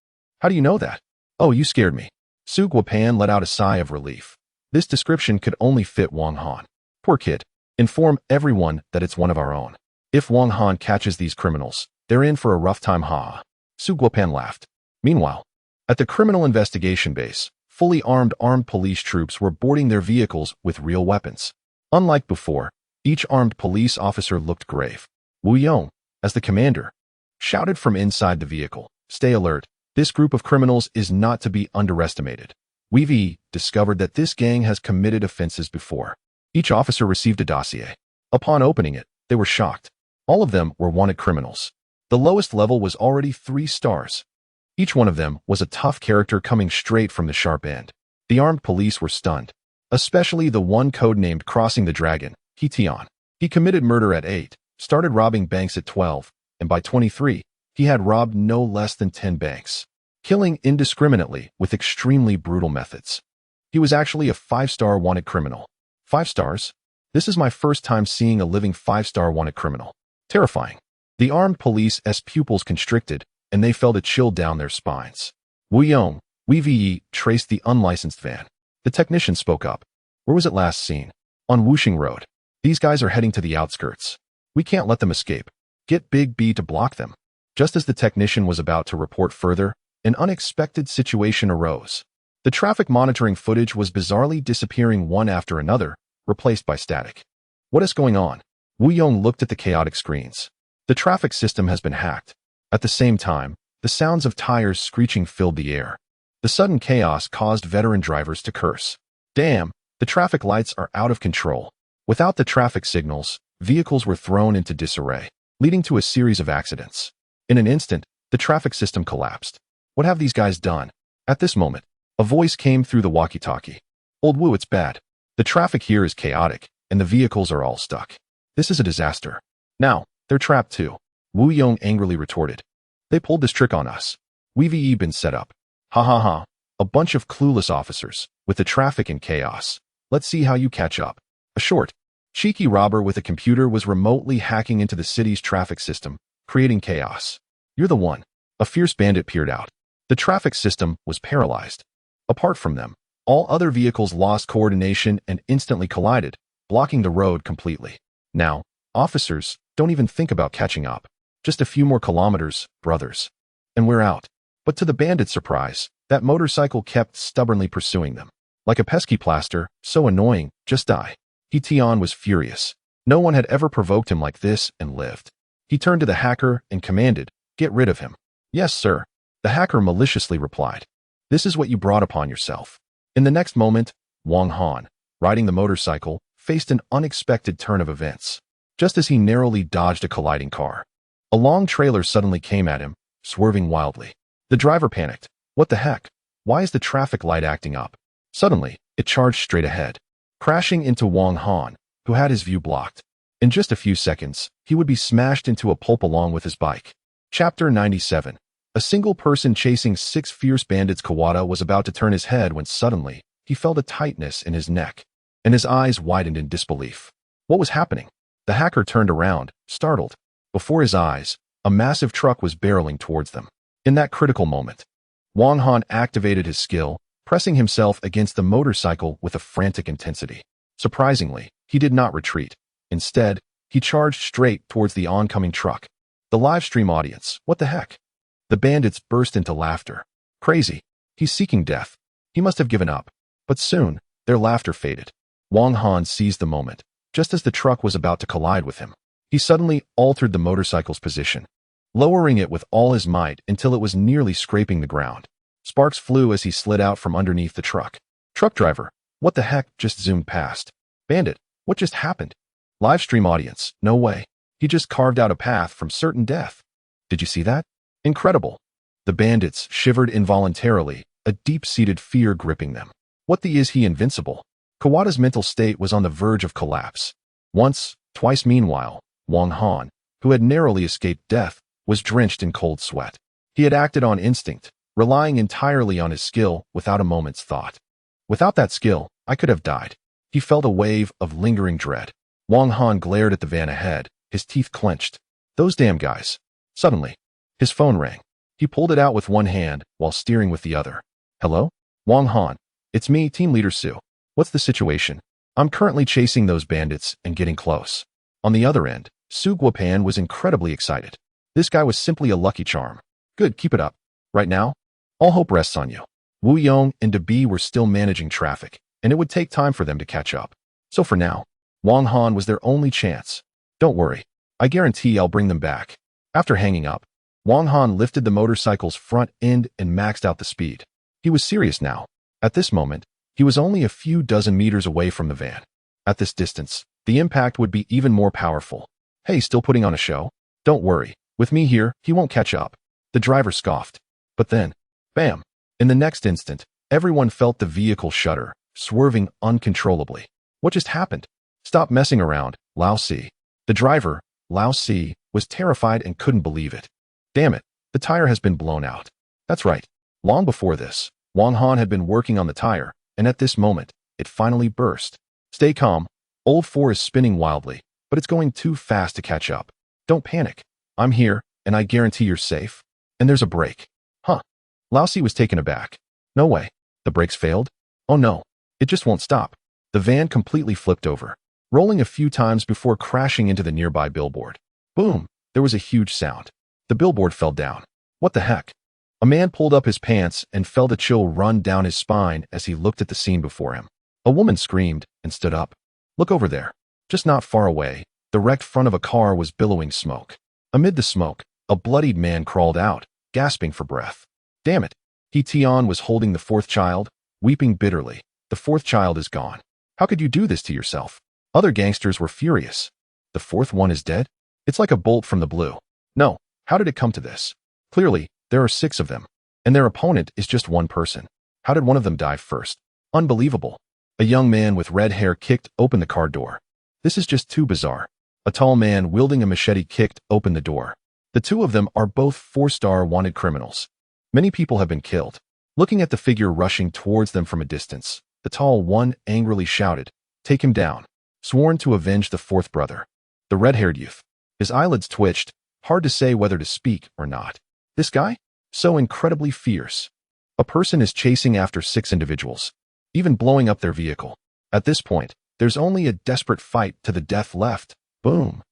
"How do you know that?" "Oh, you scared me." Su Guopan let out a sigh of relief. This description could only fit Wang Han. "Poor kid. Inform everyone that it's one of our own. If Wang Han catches these criminals, they're in for a rough time, ha." Su Guopan laughed. Meanwhile, at the criminal investigation base, fully armed police troops were boarding their vehicles with real weapons. Unlike before, each armed police officer looked grave. Wu Yong, as the commander, shouted from inside the vehicle, "Stay alert. This group of criminals is not to be underestimated." We discovered that this gang has committed offenses before. Each officer received a dossier. Upon opening it, they were shocked. All of them were wanted criminals. The lowest level was already 3 stars. Each one of them was a tough character coming straight from the sharp end. The armed police were stunned, especially the one codenamed Crossing the Dragon, Tian. He committed murder at 8, started robbing banks at 12, and by 23, he had robbed no less than 10 banks, killing indiscriminately with extremely brutal methods. He was actually a 5-star wanted criminal. 5 stars? This is my first time seeing a living 5-star wanted criminal. Terrifying. The armed police's pupils constricted, and they felt a chill down their spines. Wu Yong, We traced the unlicensed van. The technician spoke up. "Where was it last seen?" "On Wuxing Road. These guys are heading to the outskirts. We can't let them escape. Get Big B to block them." Just as the technician was about to report further, an unexpected situation arose. The traffic monitoring footage was bizarrely disappearing one after another, replaced by static. "What is going on?" Wu Yong looked at the chaotic screens. "The traffic system has been hacked." At the same time, the sounds of tires screeching filled the air. The sudden chaos caused veteran drivers to curse. "Damn, the traffic lights are out of control." Without the traffic signals, vehicles were thrown into disarray, leading to a series of accidents. In an instant, the traffic system collapsed. "What have these guys done?" At this moment, a voice came through the walkie-talkie. "Old Wu, it's bad. The traffic here is chaotic, and the vehicles are all stuck. This is a disaster. Now, they're trapped too." Wu Yong angrily retorted. "They pulled this trick on us. We've been set up. Ha ha ha. A bunch of clueless officers, with the traffic in chaos. Let's see how you catch up." A short, cheeky robber with a computer was remotely hacking into the city's traffic system, creating chaos. "You're the one." A fierce bandit peered out. The traffic system was paralyzed. Apart from them, all other vehicles lost coordination and instantly collided, blocking the road completely. "Now, officers, don't even think about catching up. Just a few more kilometers, brothers. And we're out." But to the bandits' surprise, that motorcycle kept stubbornly pursuing them. Like a pesky plaster, so annoying, just die. Tian was furious. No one had ever provoked him like this and lived. He turned to the hacker and commanded, "Get rid of him." "Yes, sir." The hacker maliciously replied. "This is what you brought upon yourself." In the next moment, Wang Han, riding the motorcycle, faced an unexpected turn of events. Just as he narrowly dodged a colliding car, a long trailer suddenly came at him, swerving wildly. The driver panicked. "What the heck? Why is the traffic light acting up?" Suddenly, it charged straight ahead, crashing into Wang Han, who had his view blocked. In just a few seconds, he would be smashed into a pulp along with his bike. Chapter 97. A single person chasing 6 fierce bandits. Kawada was about to turn his head when suddenly, he felt a tightness in his neck, and his eyes widened in disbelief. What was happening? The hacker turned around, startled. Before his eyes, a massive truck was barreling towards them. In that critical moment, Wang Han activated his skill, pressing himself against the motorcycle with a frantic intensity. Surprisingly, he did not retreat. Instead, he charged straight towards the oncoming truck. The live stream audience, "What the heck?" The bandits burst into laughter. "Crazy. He's seeking death." He must have given up. But soon, their laughter faded. Wang Han seized the moment. Just as the truck was about to collide with him, he suddenly altered the motorcycle's position, lowering it with all his might until it was nearly scraping the ground. Sparks flew as he slid out from underneath the truck. Truck driver, what the heck just zoomed past? Bandit, what just happened? Livestream audience, no way. He just carved out a path from certain death. Did you see that? Incredible. The bandits shivered involuntarily, a deep-seated fear gripping them. What the is he invincible? Kawada's mental state was on the verge of collapse. Once, twice meanwhile, Wang Han, who had narrowly escaped death, was drenched in cold sweat. He had acted on instinct, relying entirely on his skill without a moment's thought. Without that skill, I could have died. He felt a wave of lingering dread. Wang Han glared at the van ahead, his teeth clenched. Those damn guys. Suddenly, his phone rang. He pulled it out with one hand while steering with the other. Hello? Wang Han. It's me, Team Leader Su. What's the situation? I'm currently chasing those bandits and getting close. On the other end, Su Guopan was incredibly excited. This guy was simply a lucky charm. Good, keep it up. Right now, all hope rests on you. Wu Yong and Debi were still managing traffic, and it would take time for them to catch up. So for now, Wang Han was their only chance. Don't worry, I guarantee I'll bring them back. After hanging up, Wang Han lifted the motorcycle's front end and maxed out the speed. He was serious now. At this moment, he was only a few dozen meters away from the van. At this distance, the impact would be even more powerful. Hey, still putting on a show? Don't worry, with me here, he won't catch up. The driver scoffed. But then, bam! In the next instant, everyone felt the vehicle shudder, swerving uncontrollably. What just happened? Stop messing around, Lao Si. The driver, Lao Si, was terrified and couldn't believe it. Damn it, the tire has been blown out. That's right. Long before this, Wang Han had been working on the tire, and at this moment, it finally burst. Stay calm. Old 4 is spinning wildly, but it's going too fast to catch up. Don't panic. I'm here, and I guarantee you're safe. And there's a brake. Huh. Lao Si was taken aback. No way. The brakes failed? Oh no. It just won't stop. The van completely flipped over, rolling a few times before crashing into the nearby billboard. Boom! There was a huge sound. The billboard fell down. What the heck? A man pulled up his pants and felt a chill run down his spine as he looked at the scene before him. A woman screamed and stood up. Look over there. Just not far away, the wrecked front of a car was billowing smoke. Amid the smoke, a bloodied man crawled out, gasping for breath. Damn it. He Tian was holding the 4th child, weeping bitterly. The 4th child is gone. How could you do this to yourself? Other gangsters were furious. The 4th one is dead? It's like a bolt from the blue. No, how did it come to this? Clearly, there are 6 of them, and their opponent is just one person. How did one of them die first? Unbelievable. A young man with red hair kicked open the car door. This is just too bizarre. A tall man wielding a machete kicked open the door. The 2 of them are both 4-star wanted criminals. Many people have been killed. Looking at the figure rushing towards them from a distance, the tall one angrily shouted, "Take him down," sworn to avenge the 4th brother. The red-haired youth. His eyelids twitched, hard to say whether to speak or not. This guy? So incredibly fierce. A person is chasing after 6 individuals, even blowing up their vehicle. At this point, there's only a desperate fight to the death left. Boom.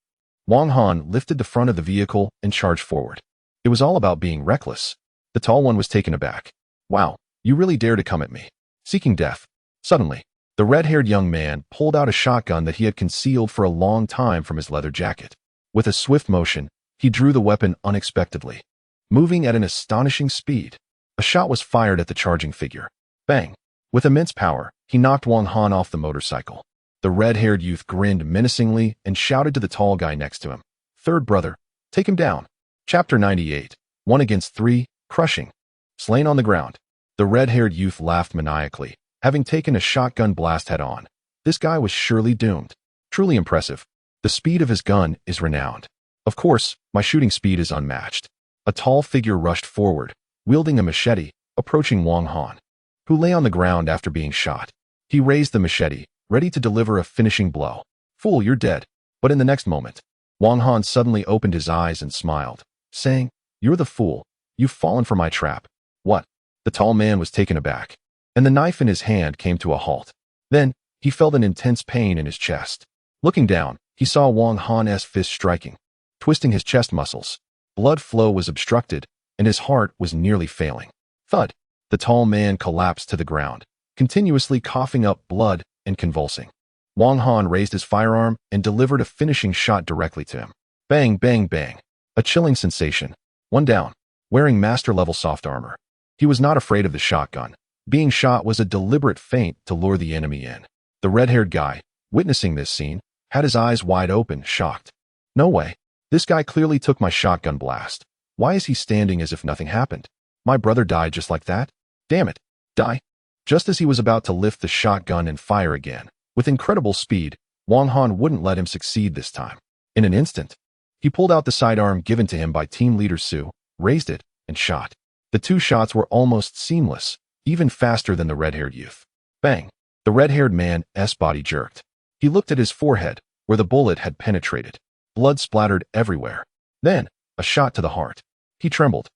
Wang Han lifted the front of the vehicle and charged forward. It was all about being reckless. The tall one was taken aback. Wow, you really dare to come at me. Seeking death. Suddenly, the red-haired young man pulled out a shotgun that he had concealed for a long time from his leather jacket. With a swift motion, he drew the weapon unexpectedly, moving at an astonishing speed. A shot was fired at the charging figure. Bang! With immense power, he knocked Wang Han off the motorcycle. The red-haired youth grinned menacingly and shouted to the tall guy next to him, "Third brother, take him down." Chapter 98, 1 against 3, Crushing. Slain on the ground. The red-haired youth laughed maniacally, having taken a shotgun blast head-on. This guy was surely doomed. Truly impressive. The speed of his gun is renowned. Of course, my shooting speed is unmatched. A tall figure rushed forward, wielding a machete, approaching Wang Han, who lay on the ground after being shot. He raised the machete, ready to deliver a finishing blow. "Fool, you're dead." But in the next moment, Wang Han suddenly opened his eyes and smiled, saying, "You're the fool. You've fallen for my trap." What? The tall man was taken aback, and the knife in his hand came to a halt. Then, he felt an intense pain in his chest. Looking down, he saw Wang Han's fist striking, twisting his chest muscles. Blood flow was obstructed, and his heart was nearly failing. Thud! The tall man collapsed to the ground, continuously coughing up blood and convulsing. Wang Han raised his firearm and delivered a finishing shot directly to him. Bang, bang, bang. A chilling sensation. One down, wearing master-level soft armor. He was not afraid of the shotgun. Being shot was a deliberate feint to lure the enemy in. The red-haired guy, witnessing this scene, had his eyes wide open, shocked. No way. This guy clearly took my shotgun blast. Why is he standing as if nothing happened? My brother died just like that? Damn it. Die. Just as he was about to lift the shotgun and fire again, with incredible speed, Wang Han wouldn't let him succeed this time. In an instant, he pulled out the sidearm given to him by team leader Su, raised it, and shot. The two shots were almost seamless, even faster than the red-haired youth. Bang! The red-haired man's body jerked. He looked at his forehead, where the bullet had penetrated. Blood splattered everywhere. Then, a shot to the heart. He trembled,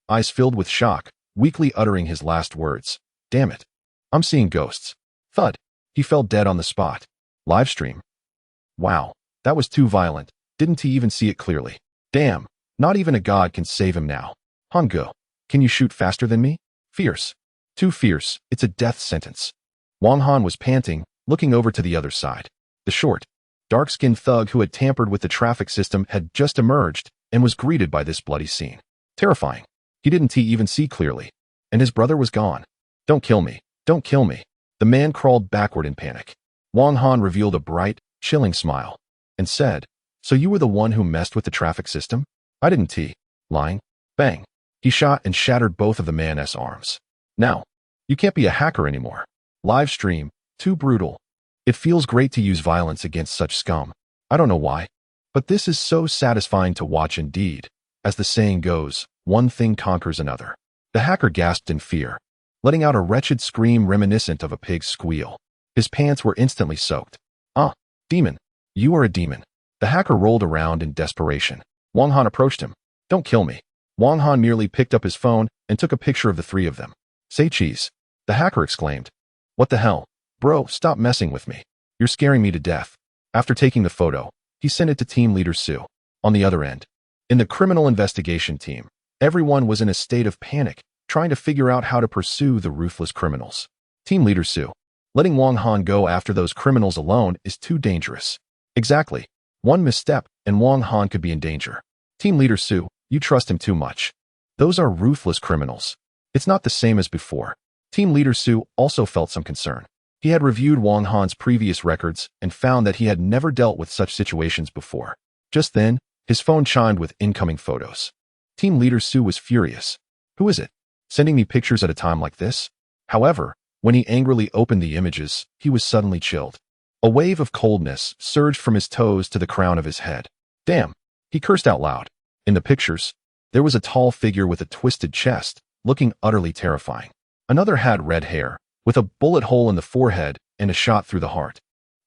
eyes filled with shock, weakly uttering his last words. Damn it. I'm seeing ghosts. Thud. He fell dead on the spot. Livestream. Wow, that was too violent. Didn't he even see it clearly? Damn, not even a god can save him now. Hongo, can you shoot faster than me? Fierce. Too fierce, it's a death sentence. Wang Han was panting, looking over to the other side. The short, dark-skinned thug who had tampered with the traffic system had just emerged and was greeted by this bloody scene. Terrifying. He didn't even see clearly. And his brother was gone. Don't kill me. Don't kill me. The man crawled backward in panic. Wang Han revealed a bright, chilling smile and said, So you were the one who messed with the traffic system? I didn't. Lying. Bang. He shot and shattered both of the man's arms. Now, you can't be a hacker anymore. Live stream, too brutal. It feels great to use violence against such scum. I don't know why, but this is so satisfying to watch indeed. As the saying goes, one thing conquers another. The hacker gasped in fear, letting out a wretched scream reminiscent of a pig's squeal. His pants were instantly soaked. Ah, demon. You are a demon. The hacker rolled around in desperation. Wang Han approached him. Don't kill me. Wang Han merely picked up his phone and took a picture of the three of them. Say cheese. The hacker exclaimed. What the hell? Bro, stop messing with me. You're scaring me to death. After taking the photo, he sent it to team leader Su. On the other end, in the criminal investigation team, everyone was in a state of panic, trying to figure out how to pursue the ruthless criminals. Team leader Su. Letting Wang Han go after those criminals alone is too dangerous. Exactly. One misstep, and Wang Han could be in danger. Team leader Su, you trust him too much. Those are ruthless criminals. It's not the same as before. Team leader Su also felt some concern. He had reviewed Wang Han's previous records and found that he had never dealt with such situations before. Just then, his phone chimed with incoming photos. Team leader Su was furious. Who is it? Sending me pictures at a time like this? However, when he angrily opened the images, he was suddenly chilled. A wave of coldness surged from his toes to the crown of his head. Damn! He cursed out loud. In the pictures, there was a tall figure with a twisted chest, looking utterly terrifying. Another had red hair, with a bullet hole in the forehead and a shot through the heart.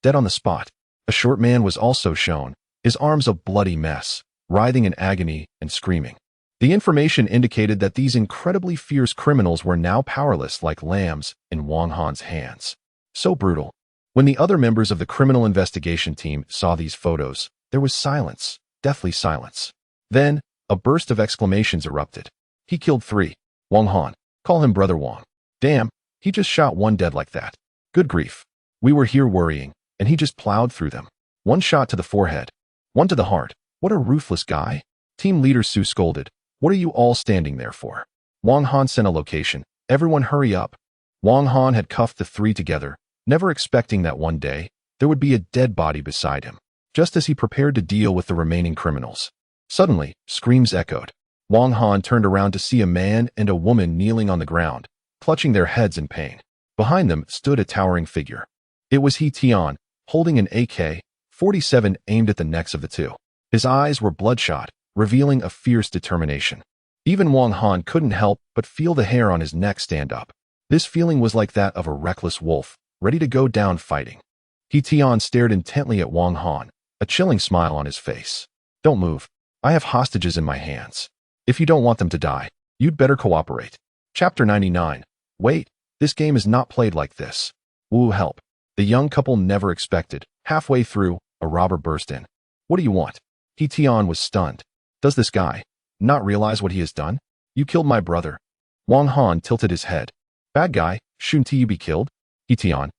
Dead on the spot. A short man was also shown, his arms a bloody mess, writhing in agony and screaming. The information indicated that these incredibly fierce criminals were now powerless like lambs in Wang Han's hands. So brutal. When the other members of the criminal investigation team saw these photos, there was silence, deathly silence. Then, a burst of exclamations erupted. He killed 3. Wang Han. Call him Brother Wang. Damn, he just shot 1 dead like that. Good grief. We were here worrying, and he just plowed through them. 1 shot to the forehead. 1 to the heart. What a ruthless guy. Team leader Su scolded. What are you all standing there for? Wang Han sent a location. Everyone hurry up. Wang Han had cuffed the 3 together, never expecting that one day, there would be a dead body beside him, just as he prepared to deal with the remaining criminals. Suddenly, screams echoed. Wang Han turned around to see a man and a woman kneeling on the ground, clutching their heads in pain. Behind them stood a towering figure. It was He Tian, holding an AK-47 aimed at the necks of the 2. His eyes were bloodshot, revealing a fierce determination. Even Wang Han couldn't help but feel the hair on his neck stand up. This feeling was like that of a reckless wolf, ready to go down fighting. He Tian stared intently at Wang Han, a chilling smile on his face. Don't move. I have hostages in my hands. If you don't want them to die, you'd better cooperate. Chapter 99. Wait, this game is not played like this. Woo, help. The young couple never expected. Halfway through, a robber burst in. What do you want? He Tian was stunned. Does this guy not realize what he has done? You killed my brother. Wang Han tilted his head, Bad guy, shouldn't you be killed? Hetion.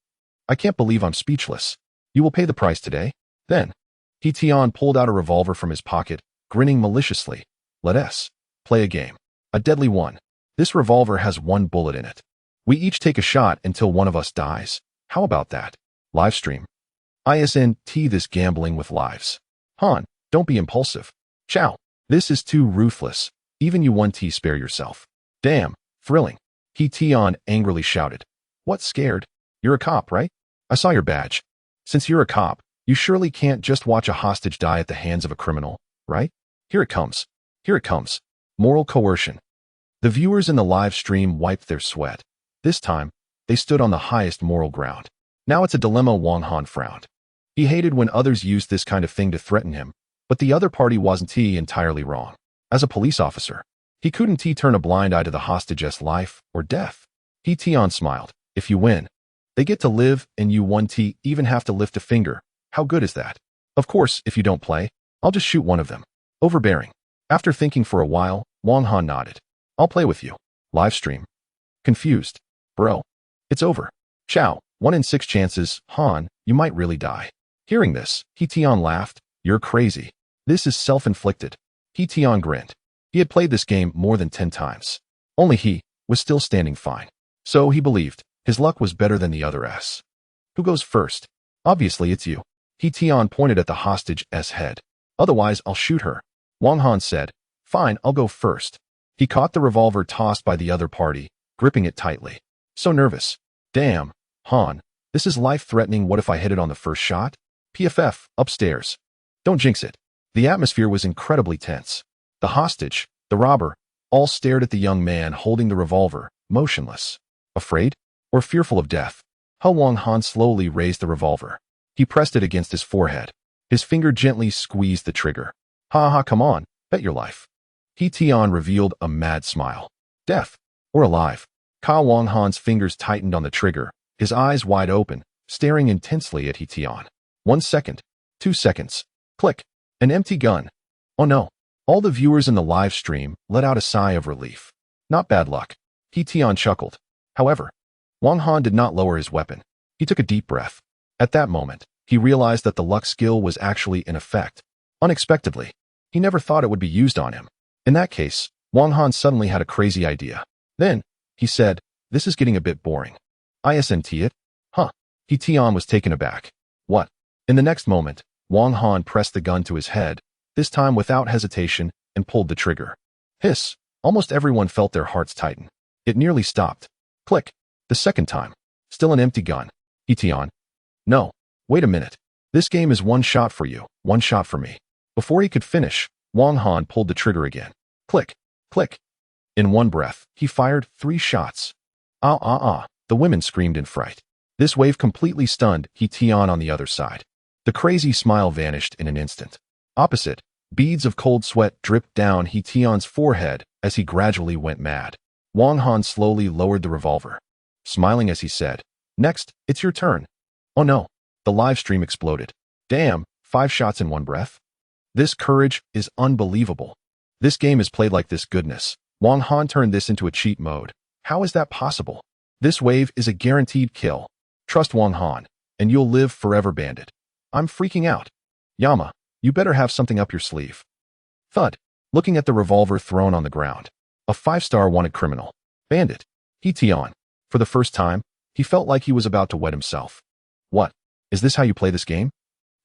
I can't believe I'm speechless. You will pay the price today. Then, Hetion pulled out a revolver from his pocket, grinning maliciously. Let us play a game. A deadly one. This revolver has one bullet in it. We each take a shot until one of us dies. How about that? Livestream. ISNT this gambling with lives. Han, don't be impulsive. Chow. This is too ruthless. Even you 1T spare yourself. Damn, thrilling. Hetion angrily shouted. What scared? You're a cop, right? I saw your badge. Since you're a cop, you surely can't just watch a hostage die at the hands of a criminal, right? Here it comes. Here it comes. Moral coercion. The viewers in the live stream wiped their sweat. This time, they stood on the highest moral ground. Now it's a dilemma. Wang Han frowned. He hated when others used this kind of thing to threaten him, but the other party wasn't entirely wrong. As a police officer, he couldn't turn a blind eye to the hostage's life or death. Hetion smiled. If you win, they get to live and you 1T even have to lift a finger. How good is that? Of course, if you don't play, I'll just shoot one of them. Overbearing. After thinking for a while, Wang Han nodded. I'll play with you. Live stream. Confused. Bro. It's over. Chow. 1 in 6 chances, Han, you might really die. Hearing this, Hetion laughed. You're crazy. This is self-inflicted. Hetion grinned. He had played this game more than 10 times. Only he was still standing fine. So he believed his luck was better than the other S. Who goes first? Obviously it's you. Hetion pointed at the hostage's head. Otherwise I'll shoot her. Wang Han said. Fine, I'll go first. He caught the revolver tossed by the other party, gripping it tightly. So nervous. Damn, Han, this is life-threatening. What if I hit it on the first shot? PFF, upstairs. Don't jinx it. The atmosphere was incredibly tense. The hostage, the robber, all stared at the young man holding the revolver, motionless. Afraid? Or fearful of death? Wang Han slowly raised the revolver. He pressed it against his forehead. His finger gently squeezed the trigger. Ha, come on, bet your life. Hetion revealed a mad smile. Death? Or alive? Wang Han's fingers tightened on the trigger, his eyes wide open, staring intensely at Hetion. 1 second. 2 seconds. Click. An empty gun. Oh no. All the viewers in the live stream let out a sigh of relief. Not bad luck. Hetion chuckled. However, Wang Han did not lower his weapon. He took a deep breath. At that moment, he realized that the luck skill was actually in effect. Unexpectedly, he never thought it would be used on him. In that case, Wang Han suddenly had a crazy idea. Then, he said, this is getting a bit boring. ISNT it? Huh. Hetion was taken aback. What? In the next moment, Wang Han pressed the gun to his head, this time without hesitation, and pulled the trigger. Hiss. Almost everyone felt their hearts tighten. It nearly stopped. Click. The second time. Still an empty gun. Hetion. No. Wait a minute. This game is one shot for you, one shot for me. Before he could finish, Wang Han pulled the trigger again. Click. Click. In one breath, he fired 3 shots. The women screamed in fright. This wave completely stunned Hetion on the other side. The crazy smile vanished in an instant. Opposite, beads of cold sweat dripped down Hetion's forehead as he gradually went mad. Wang Han slowly lowered the revolver, smiling as he said, Next, it's your turn. Oh no. The live stream exploded. Damn, 5 shots in one breath? This courage is unbelievable. This game is played like this goodness. Wang Han turned this into a cheat mode. How is that possible? This wave is a guaranteed kill. Trust Wang Han, and you'll live forever, bandit. I'm freaking out. Yama, you better have something up your sleeve. Thud. Looking at the revolver thrown on the ground. A 5-star wanted criminal. Bandit. Hetion. For the first time, he felt like he was about to wet himself. What? Is this how you play this game?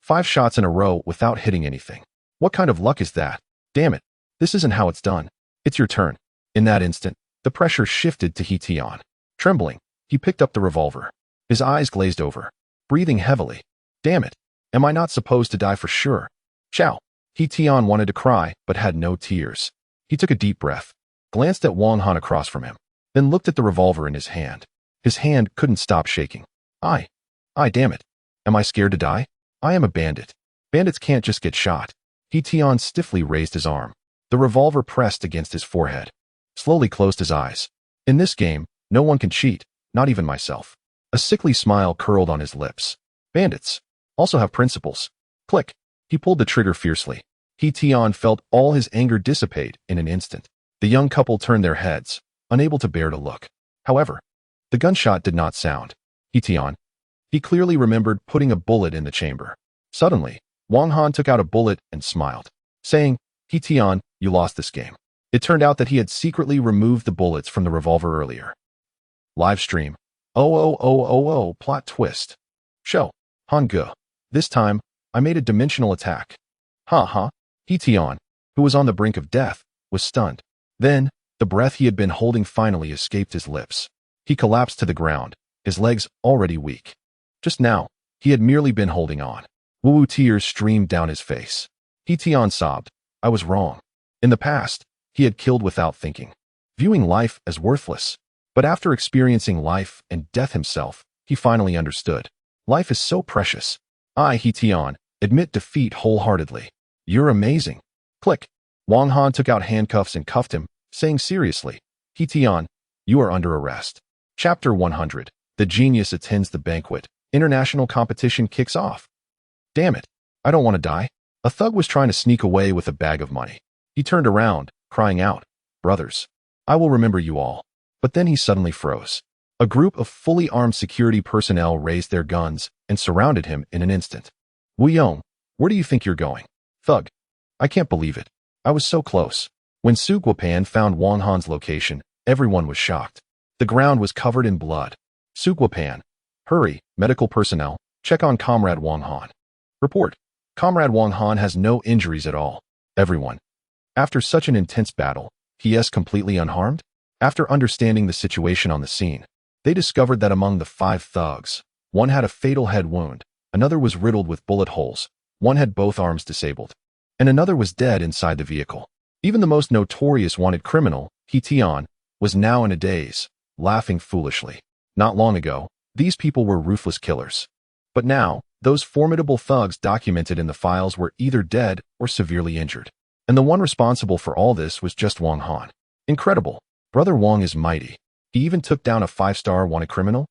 5 shots in a row without hitting anything. What kind of luck is that? Damn it. This isn't how it's done. It's your turn. In that instant, the pressure shifted to Hetion. Trembling, he picked up the revolver. His eyes glazed over. Breathing heavily. Damn it. Am I not supposed to die for sure? Chow. Hetion wanted to cry, but had no tears. He took a deep breath, glanced at Wang Han across from him, then looked at the revolver in his hand. His hand couldn't stop shaking. Damn it. Am I scared to die? I am a bandit. Bandits can't just get shot. Hetion stiffly raised his arm. The revolver pressed against his forehead. Slowly closed his eyes. In this game, no one can cheat, not even myself. A sickly smile curled on his lips. Bandits also have principles. Click. He pulled the trigger fiercely. Hetion felt all his anger dissipate in an instant. The young couple turned their heads, unable to bear to look. However, The gunshot did not sound. Tian. He clearly remembered putting a bullet in the chamber. Suddenly, Wang Han took out a bullet and smiled, saying, Tian, you lost this game. It turned out that he had secretly removed the bullets from the revolver earlier. Live stream. Plot twist. Show. Han Ge. This time, I made a dimensional attack. Tian, who was on the brink of death, was stunned. Then, the breath he had been holding finally escaped his lips. He collapsed to the ground, his legs already weak. Just now, he had merely been holding on. Woo tears streamed down his face. Tian sobbed, I was wrong. In the past, he had killed without thinking, viewing life as worthless. But after experiencing life and death himself, he finally understood. Life is so precious. Tian, admit defeat wholeheartedly. You're amazing. Click. Wang Han took out handcuffs and cuffed him, saying seriously, Tian, you are under arrest. Chapter 100. The genius attends the banquet. International competition kicks off. Damn it. I don't want to die. A thug was trying to sneak away with a bag of money. He turned around, crying out, Brothers, I will remember you all. But then he suddenly froze. A group of fully armed security personnel raised their guns and surrounded him in an instant. Wu Yong, where do you think you're going? Thug. I can't believe it. I was so close. When Su Guopan found Wang Han's location, everyone was shocked. The ground was covered in blood. Su Guopan, hurry, medical personnel, check on Comrade Wang Han. Report. Comrade Wang Han has no injuries at all. Everyone. After such an intense battle, he is completely unharmed? After understanding the situation on the scene, they discovered that among the 5 thugs, one had a fatal head wound, another was riddled with bullet holes, one had both arms disabled, and another was dead inside the vehicle. Even the most notorious wanted criminal, Tian, was now in a daze, laughing foolishly. Not long ago, these people were ruthless killers. But now, those formidable thugs documented in the files were either dead or severely injured. And the one responsible for all this was just Wang Han. Incredible. Brother Wang is mighty. He even took down a 5-star wanted criminal?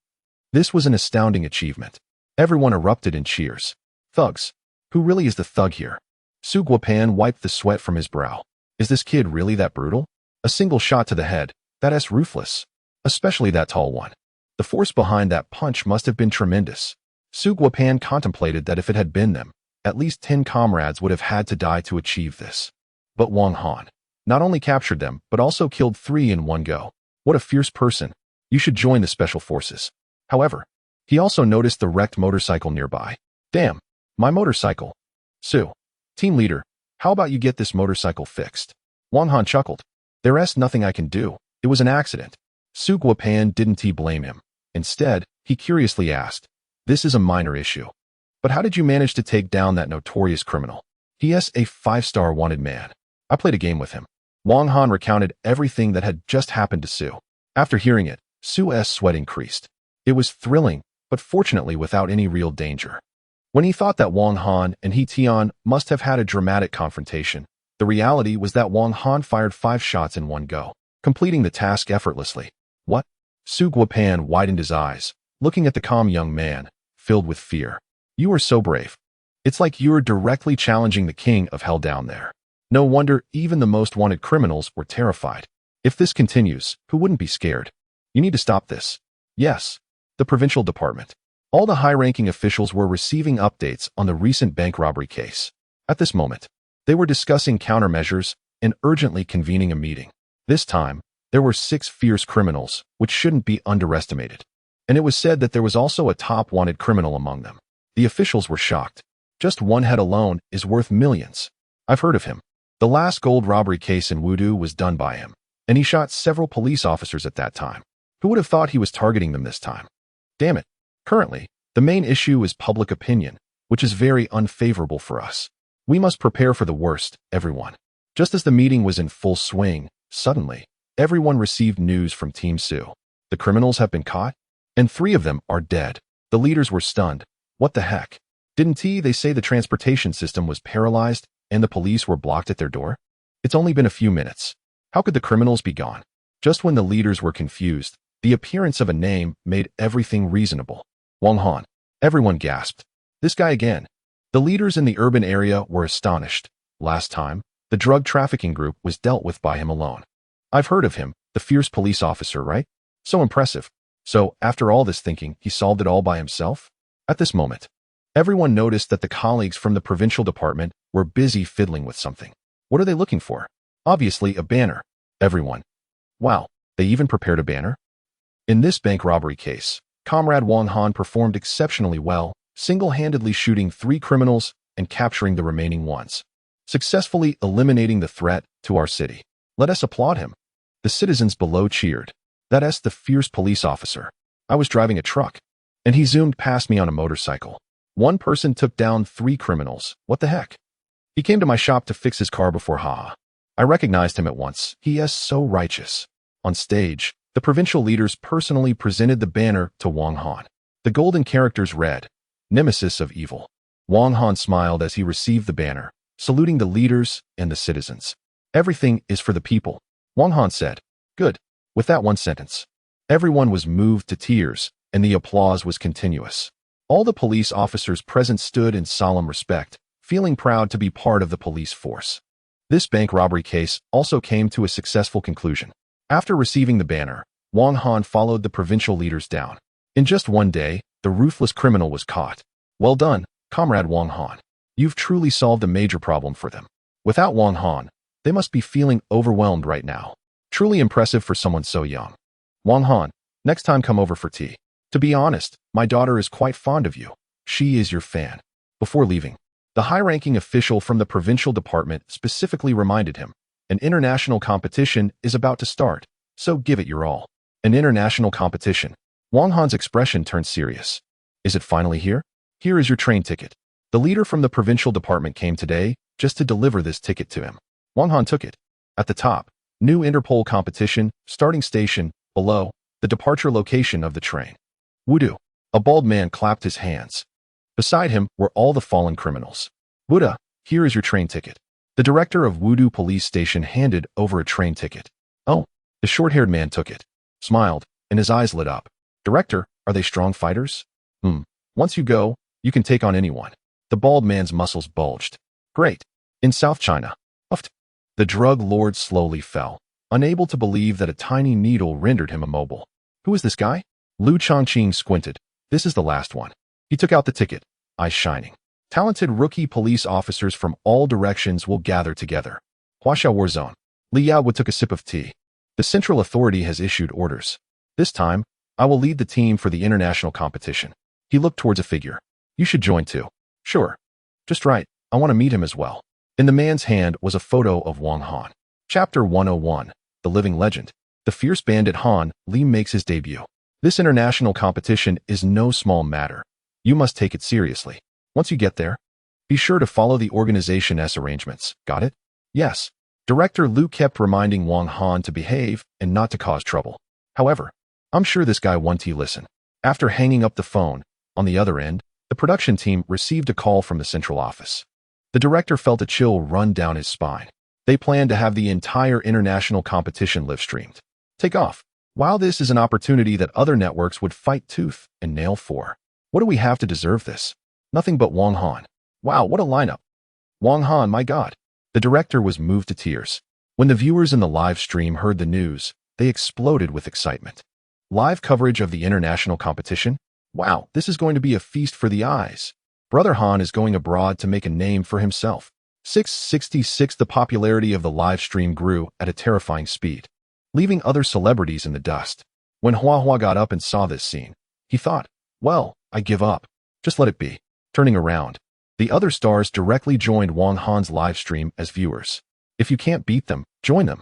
This was an astounding achievement. Everyone erupted in cheers. Thugs. Who really is the thug here? Su Guopan wiped the sweat from his brow. Is this kid really that brutal? A single shot to the head. That's ruthless. Especially that tall one. The force behind that punch must have been tremendous. Su Guopan contemplated that if it had been them, at least 10 comrades would have had to die to achieve this. But Wang Han not only captured them, but also killed 3 in one go. What a fierce person. You should join the special forces. However, he also noticed the wrecked motorcycle nearby. Damn, my motorcycle. Su, team leader, how about you get this motorcycle fixed? Wang Han chuckled. There's nothing I can do. It was an accident. Su Guopan didn't blame him. Instead, he curiously asked, this is a minor issue. But how did you manage to take down that notorious criminal? He is a 5-star wanted man. I played a game with him. Wang Han recounted everything that had just happened to Su. After hearing it, Su's sweat increased. It was thrilling, but fortunately without any real danger. When he thought that Wang Han and Tian must have had a dramatic confrontation, the reality was that Wang Han fired 5 shots in one go, completing the task effortlessly. What? Su Guopan widened his eyes, looking at the calm young man, filled with fear. You are so brave. It's like you are directly challenging the king of hell down there. No wonder even the most wanted criminals were terrified. If this continues, who wouldn't be scared? You need to stop this. Yes. The provincial department. All the high-ranking officials were receiving updates on the recent bank robbery case. At this moment, they were discussing countermeasures and urgently convening a meeting. This time, there were 6 fierce criminals, which shouldn't be underestimated. And it was said that there was also a top wanted criminal among them. The officials were shocked. Just one head alone is worth millions. I've heard of him. The last gold robbery case in Wudu was done by him, and he shot several police officers at that time. Who would have thought he was targeting them this time? Damn it. Currently, the main issue is public opinion, which is very unfavorable for us. We must prepare for the worst, everyone. Just as the meeting was in full swing, suddenly, everyone received news from Team Su. The criminals have been caught, and 3 of them are dead. The leaders were stunned. What the heck? Didn't they say the transportation system was paralyzed and the police were blocked at their door? It's only been a few minutes. How could the criminals be gone? Just when the leaders were confused, the appearance of a name made everything reasonable. Wang Han. Everyone gasped. This guy again. The leaders in the urban area were astonished. Last time, the drug trafficking group was dealt with by him alone. I've heard of him, the fierce police officer, right? So impressive. So, after all this thinking, he solved it all by himself? At this moment, everyone noticed that the colleagues from the provincial department were busy fiddling with something. What are they looking for? Obviously, a banner. Everyone. Wow, they even prepared a banner? In this bank robbery case, Comrade Wang Han performed exceptionally well, single-handedly shooting 3 criminals and capturing the remaining ones, successfully eliminating the threat to our city. Let us applaud him. The citizens below cheered. That's the fierce police officer. I was driving a truck, and he zoomed past me on a motorcycle. One person took down 3 criminals. What the heck? He came to my shop to fix his car before haha. I recognized him at once. He is so righteous. On stage, the provincial leaders personally presented the banner to Wang Han. The golden characters read, Nemesis of Evil. Wang Han smiled as he received the banner, saluting the leaders and the citizens. Everything is for the people. Wang Han said, Good. With that one sentence, everyone was moved to tears, and the applause was continuous. All the police officers present stood in solemn respect, feeling proud to be part of the police force. This bank robbery case also came to a successful conclusion. After receiving the banner, Wang Han followed the provincial leaders down. In just one day, the ruthless criminal was caught. Well done, Comrade Wang Han. You've truly solved a major problem for them. Without Wang Han, they must be feeling overwhelmed right now. Truly impressive for someone so young. Wang Han, next time come over for tea. To be honest, my daughter is quite fond of you. She is your fan. Before leaving, the high-ranking official from the provincial department specifically reminded him, an international competition is about to start, so give it your all. An international competition. Wang Han's expression turned serious. Is it finally here? Here is your train ticket. The leader from the provincial department came today just to deliver this ticket to him. Wang Han took it. At the top, new Interpol competition, starting station, below, the departure location of the train. Wudu. A bald man clapped his hands. Beside him were all the fallen criminals. Buddha, here is your train ticket. The director of Wudu police station handed over a train ticket. Oh, the short-haired man took it, smiled, and his eyes lit up. Director, are they strong fighters? Once you go, you can take on anyone. The bald man's muscles bulged. Great. In South China. Uft. The drug lord slowly fell, unable to believe that a tiny needle rendered him immobile. Who is this guy? Lu Chongqing squinted. This is the last one. He took out the ticket, eyes shining. Talented rookie police officers from all directions will gather together. Huaxia War Zone. Li Yaowu took a sip of tea. The central authority has issued orders. This time, I will lead the team for the international competition. He looked towards a figure. You should join too. Sure. Just right, I want to meet him as well. In the man's hand was a photo of Wang Han. Chapter 101, The Living Legend. The fierce bandit Han Li makes his debut. This international competition is no small matter. You must take it seriously. Once you get there, be sure to follow the organization's arrangements. Got it? Yes. Director Lu kept reminding Wang Han to behave and not to cause trouble. However, I'm sure this guy won't listen. After hanging up the phone, on the other end, the production team received a call from the central office. The director felt a chill run down his spine. They planned to have the entire international competition live-streamed. Take off. While this is an opportunity that other networks would fight tooth and nail for. What do we have to deserve this? Nothing but Wang Han. Wow, what a lineup. Wang Han, my God. The director was moved to tears. When the viewers in the live stream heard the news, they exploded with excitement. Live coverage of the international competition? Wow, this is going to be a feast for the eyes. Brother Han is going abroad to make a name for himself. 666 The popularity of the live stream grew at a terrifying speed, leaving other celebrities in the dust. When Hua got up and saw this scene, he thought, well, I give up. Just let it be. Turning around, the other stars directly joined Wang Han's live stream as viewers. If you can't beat them, join them.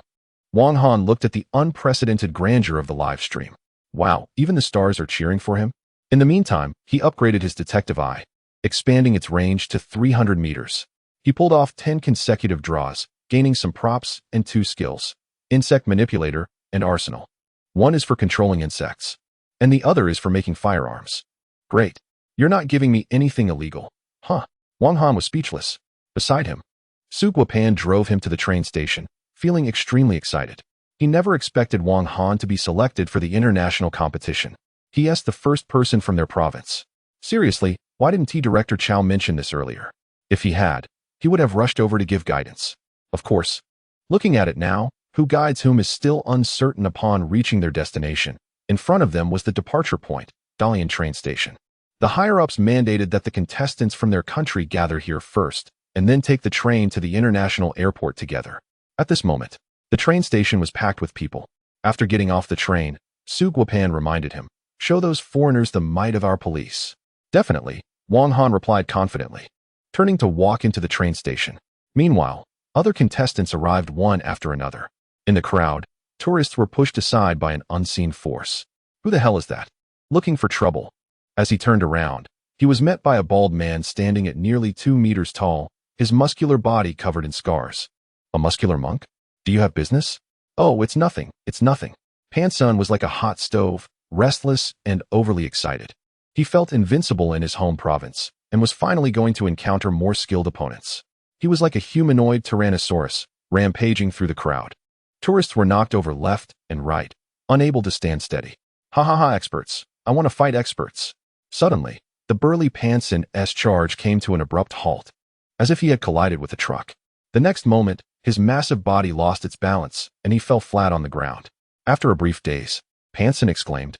Wang Han looked at the unprecedented grandeur of the live stream. Wow, even the stars are cheering for him? In the meantime, he upgraded his detective eye, expanding its range to 300 meters. He pulled off 10 consecutive draws, gaining some props and 2 skills. Insect Manipulator and Arsenal. One is for controlling insects, and the other is for making firearms. Great. You're not giving me anything illegal. Huh. Wang Han was speechless. Beside him, Su Guopan drove him to the train station, feeling extremely excited. He never expected Wang Han to be selected for the international competition. He asked the first person from their province. Seriously, why didn't Director Chow mention this earlier? If he had, he would have rushed over to give guidance. Of course. Looking at it now, who guides whom is still uncertain upon reaching their destination. In front of them was the departure point, Dalian train station. The higher-ups mandated that the contestants from their country gather here first, and then take the train to the international airport together. At this moment, the train station was packed with people. After getting off the train, Su Guopan reminded him, "Show those foreigners the might of our police." "Definitely," Wang Han replied confidently, turning to walk into the train station. Meanwhile, other contestants arrived one after another. In the crowd, tourists were pushed aside by an unseen force. "Who the hell is that? Looking for trouble?" As he turned around, he was met by a bald man standing at nearly 2 meters tall, his muscular body covered in scars. "A muscular monk? Do you have business?" "Oh, it's nothing, it's nothing." Pan Sun was like a hot stove, restless and overly excited. He felt invincible in his home province, and was finally going to encounter more skilled opponents. He was like a humanoid tyrannosaurus, rampaging through the crowd. Tourists were knocked over left and right, unable to stand steady. "Ha ha ha, experts. I want to fight experts." Suddenly, the burly Pan Sun's charge came to an abrupt halt, as if he had collided with a truck. The next moment, his massive body lost its balance, and he fell flat on the ground. After a brief daze, Pan Sun exclaimed,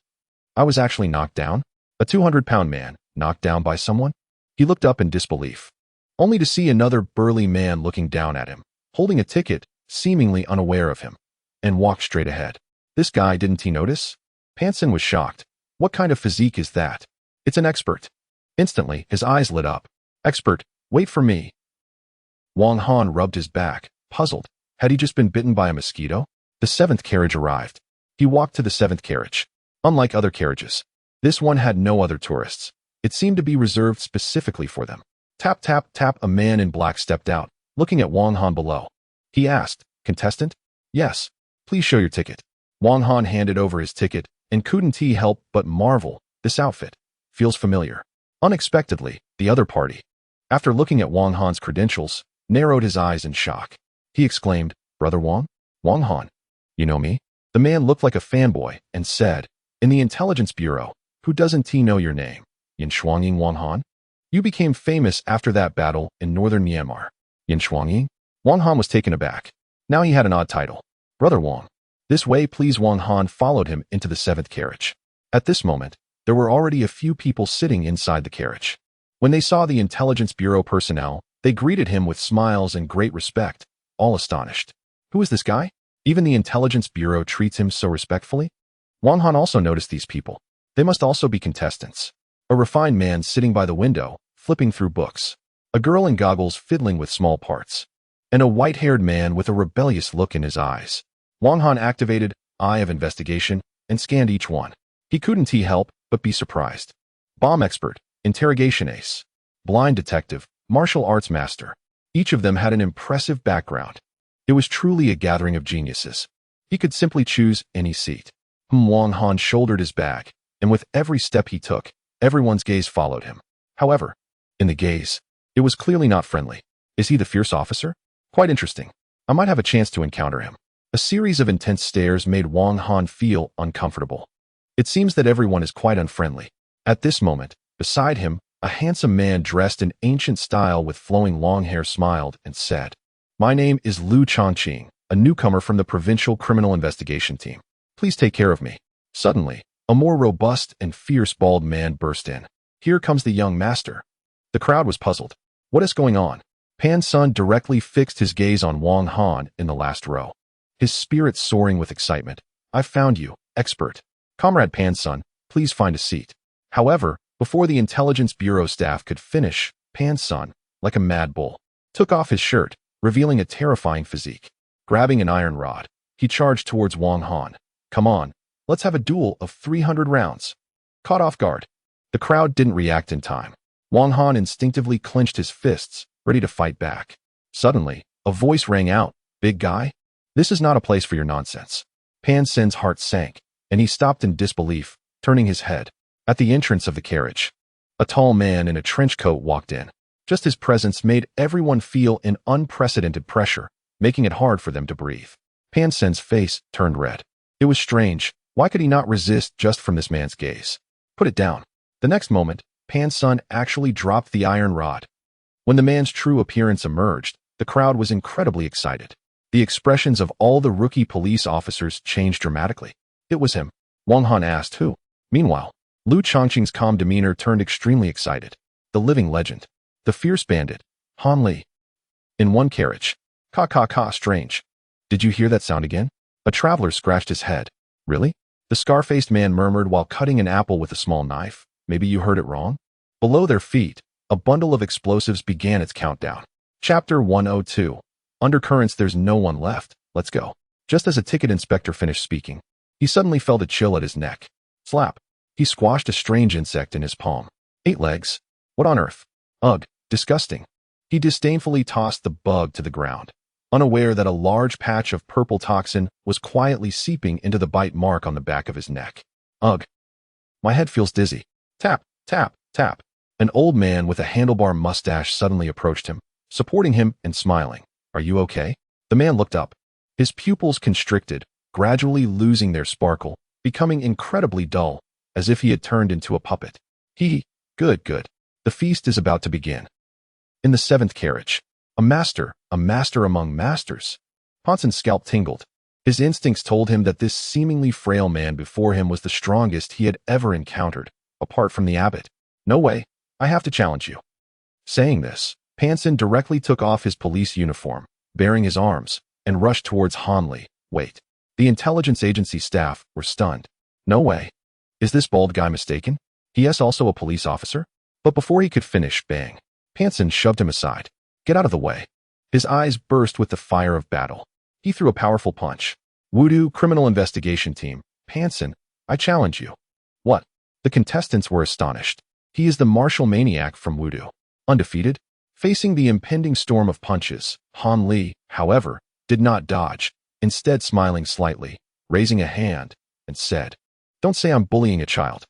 "I was actually knocked down? A 200-pound man, knocked down by someone?" He looked up in disbelief, only to see another burly man looking down at him, holding a ticket, seemingly unaware of him, and walked straight ahead. This guy, didn't he notice? Pan Sun was shocked. What kind of physique is that? "It's an expert." Instantly, his eyes lit up. "Expert, wait for me." Wang Han rubbed his back, puzzled. Had he just been bitten by a mosquito? The 7th carriage arrived. He walked to the 7th carriage. Unlike other carriages, this one had no other tourists. It seemed to be reserved specifically for them. Tap, tap, tap. A man in black stepped out, looking at Wang Han below. He asked, "Contestant?" "Yes. Please show your ticket." Wang Han handed over his ticket, and couldn't he help but marvel. This outfit feels familiar. Unexpectedly, the other party, after looking at Wang Han's credentials, narrowed his eyes in shock. He exclaimed, "Brother Wang? Wang Han, you know me?" The man looked like a fanboy and said, "In the Intelligence Bureau, who doesn't he know your name? Yin Shuangying Wang Han? You became famous after that battle in northern Myanmar." Yin Shuangying? Wang Han was taken aback. Now he had an odd title. "Brother Wang. This way, please." Wang Han followed him into the 7th carriage. At this moment, there were already a few people sitting inside the carriage. When they saw the Intelligence Bureau personnel, they greeted him with smiles and great respect, all astonished. Who is this guy? Even the Intelligence Bureau treats him so respectfully? Wang Han also noticed these people. They must also be contestants. A refined man sitting by the window, flipping through books. A girl in goggles fiddling with small parts. And a white-haired man with a rebellious look in his eyes. Wang Han activated Eye of Investigation and scanned each one. He couldn't help but be surprised. Bomb expert, interrogation ace, blind detective, martial arts master. Each of them had an impressive background. It was truly a gathering of geniuses. He could simply choose any seat. Wang Han shouldered his bag, and with every step he took, everyone's gaze followed him. However, in the gaze, it was clearly not friendly. Is he the fierce officer? Quite interesting. I might have a chance to encounter him. A series of intense stares made Wang Han feel uncomfortable. It seems that everyone is quite unfriendly. At this moment, beside him, a handsome man dressed in ancient style with flowing long hair smiled and said, "My name is Lu Chongqing, a newcomer from the Provincial Criminal Investigation Team. Please take care of me." Suddenly, a more robust and fierce bald man burst in. "Here comes the young master." The crowd was puzzled. What is going on? Pan Sun directly fixed his gaze on Wang Han in the last row, his spirit soaring with excitement. "I found you, expert. Comrade Pan Sun, please find a seat." However, before the Intelligence Bureau staff could finish, Pan Sun, like a mad bull, took off his shirt, revealing a terrifying physique. Grabbing an iron rod, he charged towards Wang Han. "Come on, let's have a duel of 300 rounds." Caught off guard, the crowd didn't react in time. Wang Han instinctively clenched his fists, ready to fight back. Suddenly, a voice rang out, "Big guy? This is not a place for your nonsense." Pan Sun's heart sank, and he stopped in disbelief, turning his head. At the entrance of the carriage, a tall man in a trench coat walked in. Just his presence made everyone feel an unprecedented pressure, making it hard for them to breathe. Pan Sun's face turned red. It was strange. Why could he not resist just from this man's gaze? "Put it down." The next moment, Pan Sun actually dropped the iron rod. When the man's true appearance emerged, the crowd was incredibly excited. The expressions of all the rookie police officers changed dramatically. It was him. Wang Han asked. Who? Meanwhile, Lu Chongqing's calm demeanor turned extremely excited. The living legend. The fierce bandit. Han Li. In one carriage. Ka, strange. Did you hear that sound again? A traveler scratched his head. Really? The scar-faced man murmured while cutting an apple with a small knife. Maybe you heard it wrong? Below their feet, a bundle of explosives began its countdown. Chapter 102. Undercurrents. There's no one left. Let's go. Just as a ticket inspector finished speaking, he suddenly felt a chill at his neck. Slap. He squashed a strange insect in his palm. 8 legs? What on earth? Ugh, disgusting. He disdainfully tossed the bug to the ground, unaware that a large patch of purple toxin was quietly seeping into the bite mark on the back of his neck. Ugh. My head feels dizzy. Tap, tap, tap. An old man with a handlebar mustache suddenly approached him, supporting him and smiling. Are you okay? The man looked up. His pupils constricted, gradually losing their sparkle, becoming incredibly dull, as if he had turned into a puppet. Good. The feast is about to begin. In the 7th carriage. A master among masters. Poncin's scalp tingled. His instincts told him that this seemingly frail man before him was the strongest he had ever encountered, apart from the abbot. No way, I have to challenge you. Saying this, Poncin directly took off his police uniform, baring his arms, and rushed towards Han Li. Wait. The intelligence agency staff were stunned. No way. Is this bald guy mistaken? He is also a police officer? But before he could finish, bang. Poncin shoved him aside. Get out of the way. His eyes burst with the fire of battle. He threw a powerful punch. Wudu Criminal Investigation Team. Poncin, I challenge you. What? The contestants were astonished. He is the martial maniac from Wudu. Undefeated? Facing the impending storm of punches, Han Li, however, did not dodge, instead smiling slightly, raising a hand, and said, Don't say I'm bullying a child.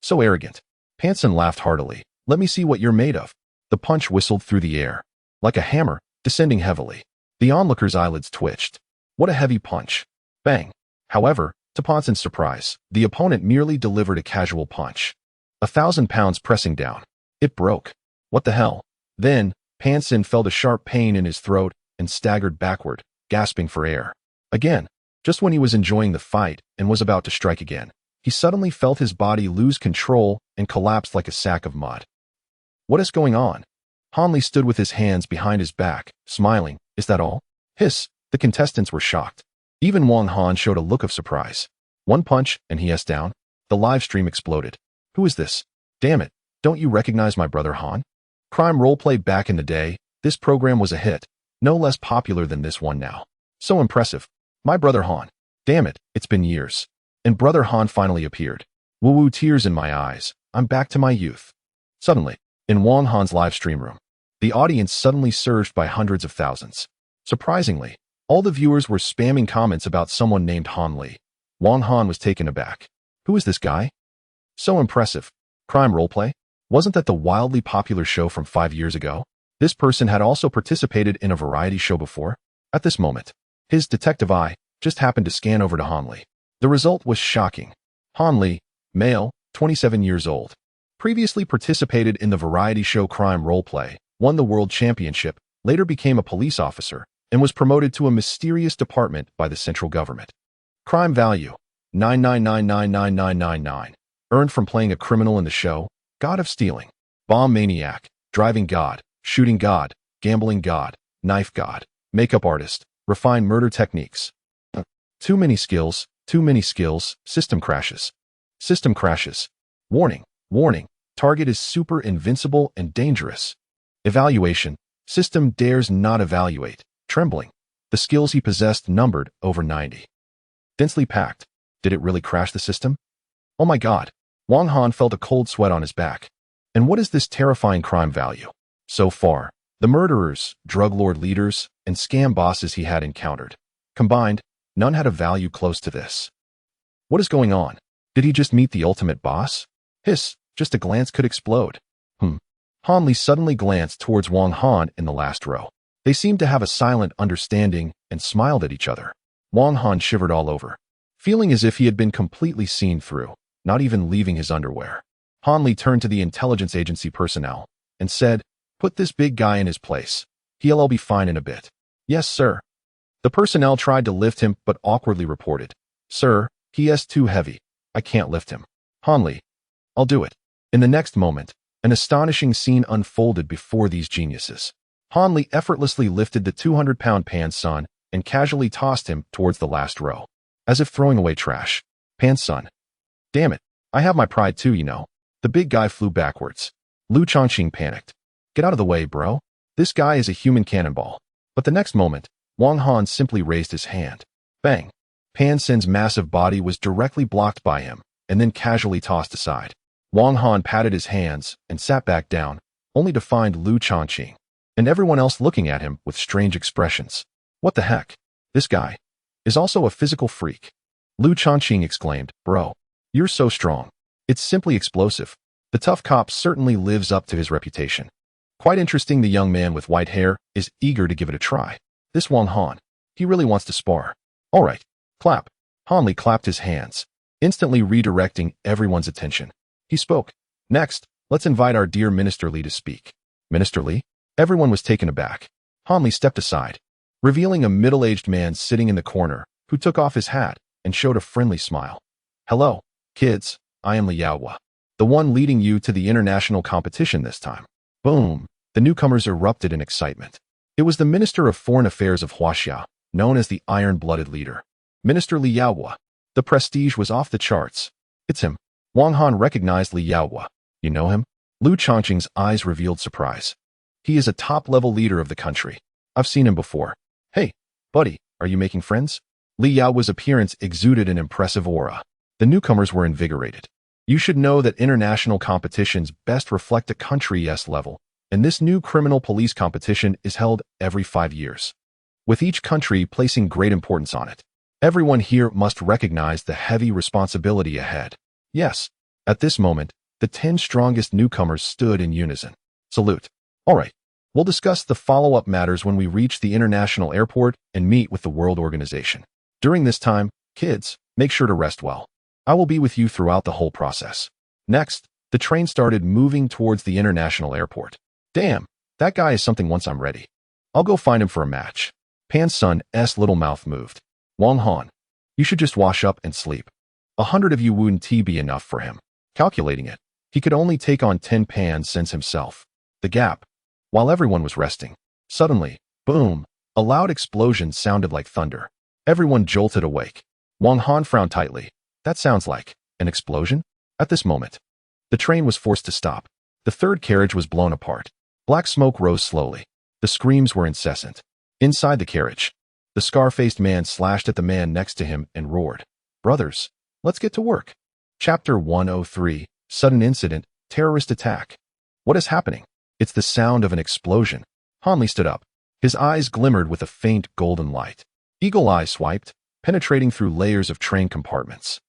So arrogant. Poncin laughed heartily. Let me see what you're made of. The punch whistled through the air, like a hammer, descending heavily. The onlooker's eyelids twitched. What a heavy punch. Bang. However, to Poncin's surprise, the opponent merely delivered a casual punch. 1,000 pounds pressing down. It broke. What the hell? Then, Poncin felt a sharp pain in his throat and staggered backward, gasping for air. Again, just when he was enjoying the fight and was about to strike again, he suddenly felt his body lose control and collapsed like a sack of mud. What is going on? Han Li stood with his hands behind his back, smiling. Is that all? Hiss. The contestants were shocked. Even Wang Han showed a look of surprise. One punch, and he is down. The live stream exploded. Who is this? Damn it, don't you recognize my brother Han? Crime roleplay back in the day, this program was a hit, no less popular than this one now. So impressive. My brother Han. Damn it, it's been years. And brother Han finally appeared. Woo-woo, tears in my eyes. I'm back to my youth. Suddenly, in Wang Han's live stream room, the audience suddenly surged by hundreds of thousands. Surprisingly, all the viewers were spamming comments about someone named Han Li. Wang Han was taken aback. Who is this guy? So impressive. Crime roleplay? Wasn't that the wildly popular show from 5 years ago? This person had also participated in a variety show before. At this moment, his detective eye just happened to scan over to Han Li. The result was shocking. Han Li, male, 27 years old, previously participated in the variety show Crime Roleplay, won the world championship, later became a police officer, and was promoted to a mysterious department by the central government. Crime value, 999999999. Earned from playing a criminal in the show, God of Stealing, Bomb Maniac, Driving God, Shooting God, Gambling God, Knife God, Makeup Artist, Refined Murder Techniques. Too many skills, System crashes. System crashes. Warning, target is super invincible and dangerous. Evaluation, system dares not evaluate, trembling. The skills he possessed numbered over 90. Densely packed. Did it really crash the system? Oh my god. Wang Han felt a cold sweat on his back. And what is this terrifying crime value? So far, the murderers, drug lord leaders, and scam bosses he had encountered, combined, none had a value close to this. What is going on? Did he just meet the ultimate boss? Hiss, just a glance could explode. Han Li suddenly glanced towards Wang Han in the last row. They seemed to have a silent understanding and smiled at each other. Wang Han shivered all over, feeling as if he had been completely seen through, not even leaving his underwear. Han Li turned to the intelligence agency personnel and said, "Put this big guy in his place. He'll be fine in a bit." "Yes, sir." The personnel tried to lift him but awkwardly reported, "Sir, he is too heavy. I can't lift him. Hanli, I'll do it. In the next moment, an astonishing scene unfolded before these geniuses. Hanli effortlessly lifted the 200-pound Pan-sun and casually tossed him towards the last row, as if throwing away trash. Pan-sun. Damn it, I have my pride too, you know. The big guy flew backwards. Lu Chongqing panicked. Get out of the way, bro. This guy is a human cannonball. But the next moment, Wang Han simply raised his hand. Bang! Pan-sun's massive body was directly blocked by him, and then casually tossed aside. Wang Han patted his hands and sat back down, only to find Lu Chongqing and everyone else looking at him with strange expressions. What the heck? This guy is also a physical freak. Lu Chongqing exclaimed, Bro, you're so strong. It's simply explosive. The tough cop certainly lives up to his reputation. Quite interesting, the young man with white hair is eager to give it a try. This Wang Han, he really wants to spar. All right, clap. Hanli clapped his hands, instantly redirecting everyone's attention. He spoke. Next, let's invite our dear Minister Li to speak. Minister Li? Everyone was taken aback. Hanli stepped aside, revealing a middle-aged man sitting in the corner who took off his hat and showed a friendly smile. Hello, kids, I am Li Yaohua, the one leading you to the international competition this time. Boom! The newcomers erupted in excitement. It was the Minister of Foreign Affairs of Huaxia, known as the Iron-Blooded Leader. Minister Li Yaohua. The prestige was off the charts. It's him. Wang Han recognized Li Yaohua. You know him? Lu Chongqing's eyes revealed surprise. He is a top-level leader of the country. I've seen him before. Hey, buddy, are you making friends? Li Yaohua's appearance exuded an impressive aura. The newcomers were invigorated. You should know that international competitions best reflect a country's level, and this new criminal police competition is held every 5 years, with each country placing great importance on it. Everyone here must recognize the heavy responsibility ahead. Yes, at this moment, the 10 strongest newcomers stood in unison. Salute. All right, we'll discuss the follow-up matters when we reach the international airport and meet with the World Organization. During this time, kids, make sure to rest well. I will be with you throughout the whole process. Next, the train started moving towards the international airport. Damn, that guy is something once I'm ready. I'll go find him for a match. Pan-sun's little mouth moved. Wang Han, you should just wash up and sleep. 100 of you wouldn't be enough for him. Calculating it, he could only take on 10 Pan-suns himself. The gap. While everyone was resting, suddenly, boom, a loud explosion sounded like thunder. Everyone jolted awake. Wang Han frowned tightly. That sounds like an explosion? At this moment, the train was forced to stop. The third carriage was blown apart. Black smoke rose slowly. The screams were incessant. Inside the carriage, the scar-faced man slashed at the man next to him and roared, Brothers, let's get to work. Chapter 103, Sudden Incident, Terrorist Attack. What is happening? It's the sound of an explosion. Hanli stood up. His eyes glimmered with a faint golden light. Eagle eye swiped, penetrating through layers of train compartments.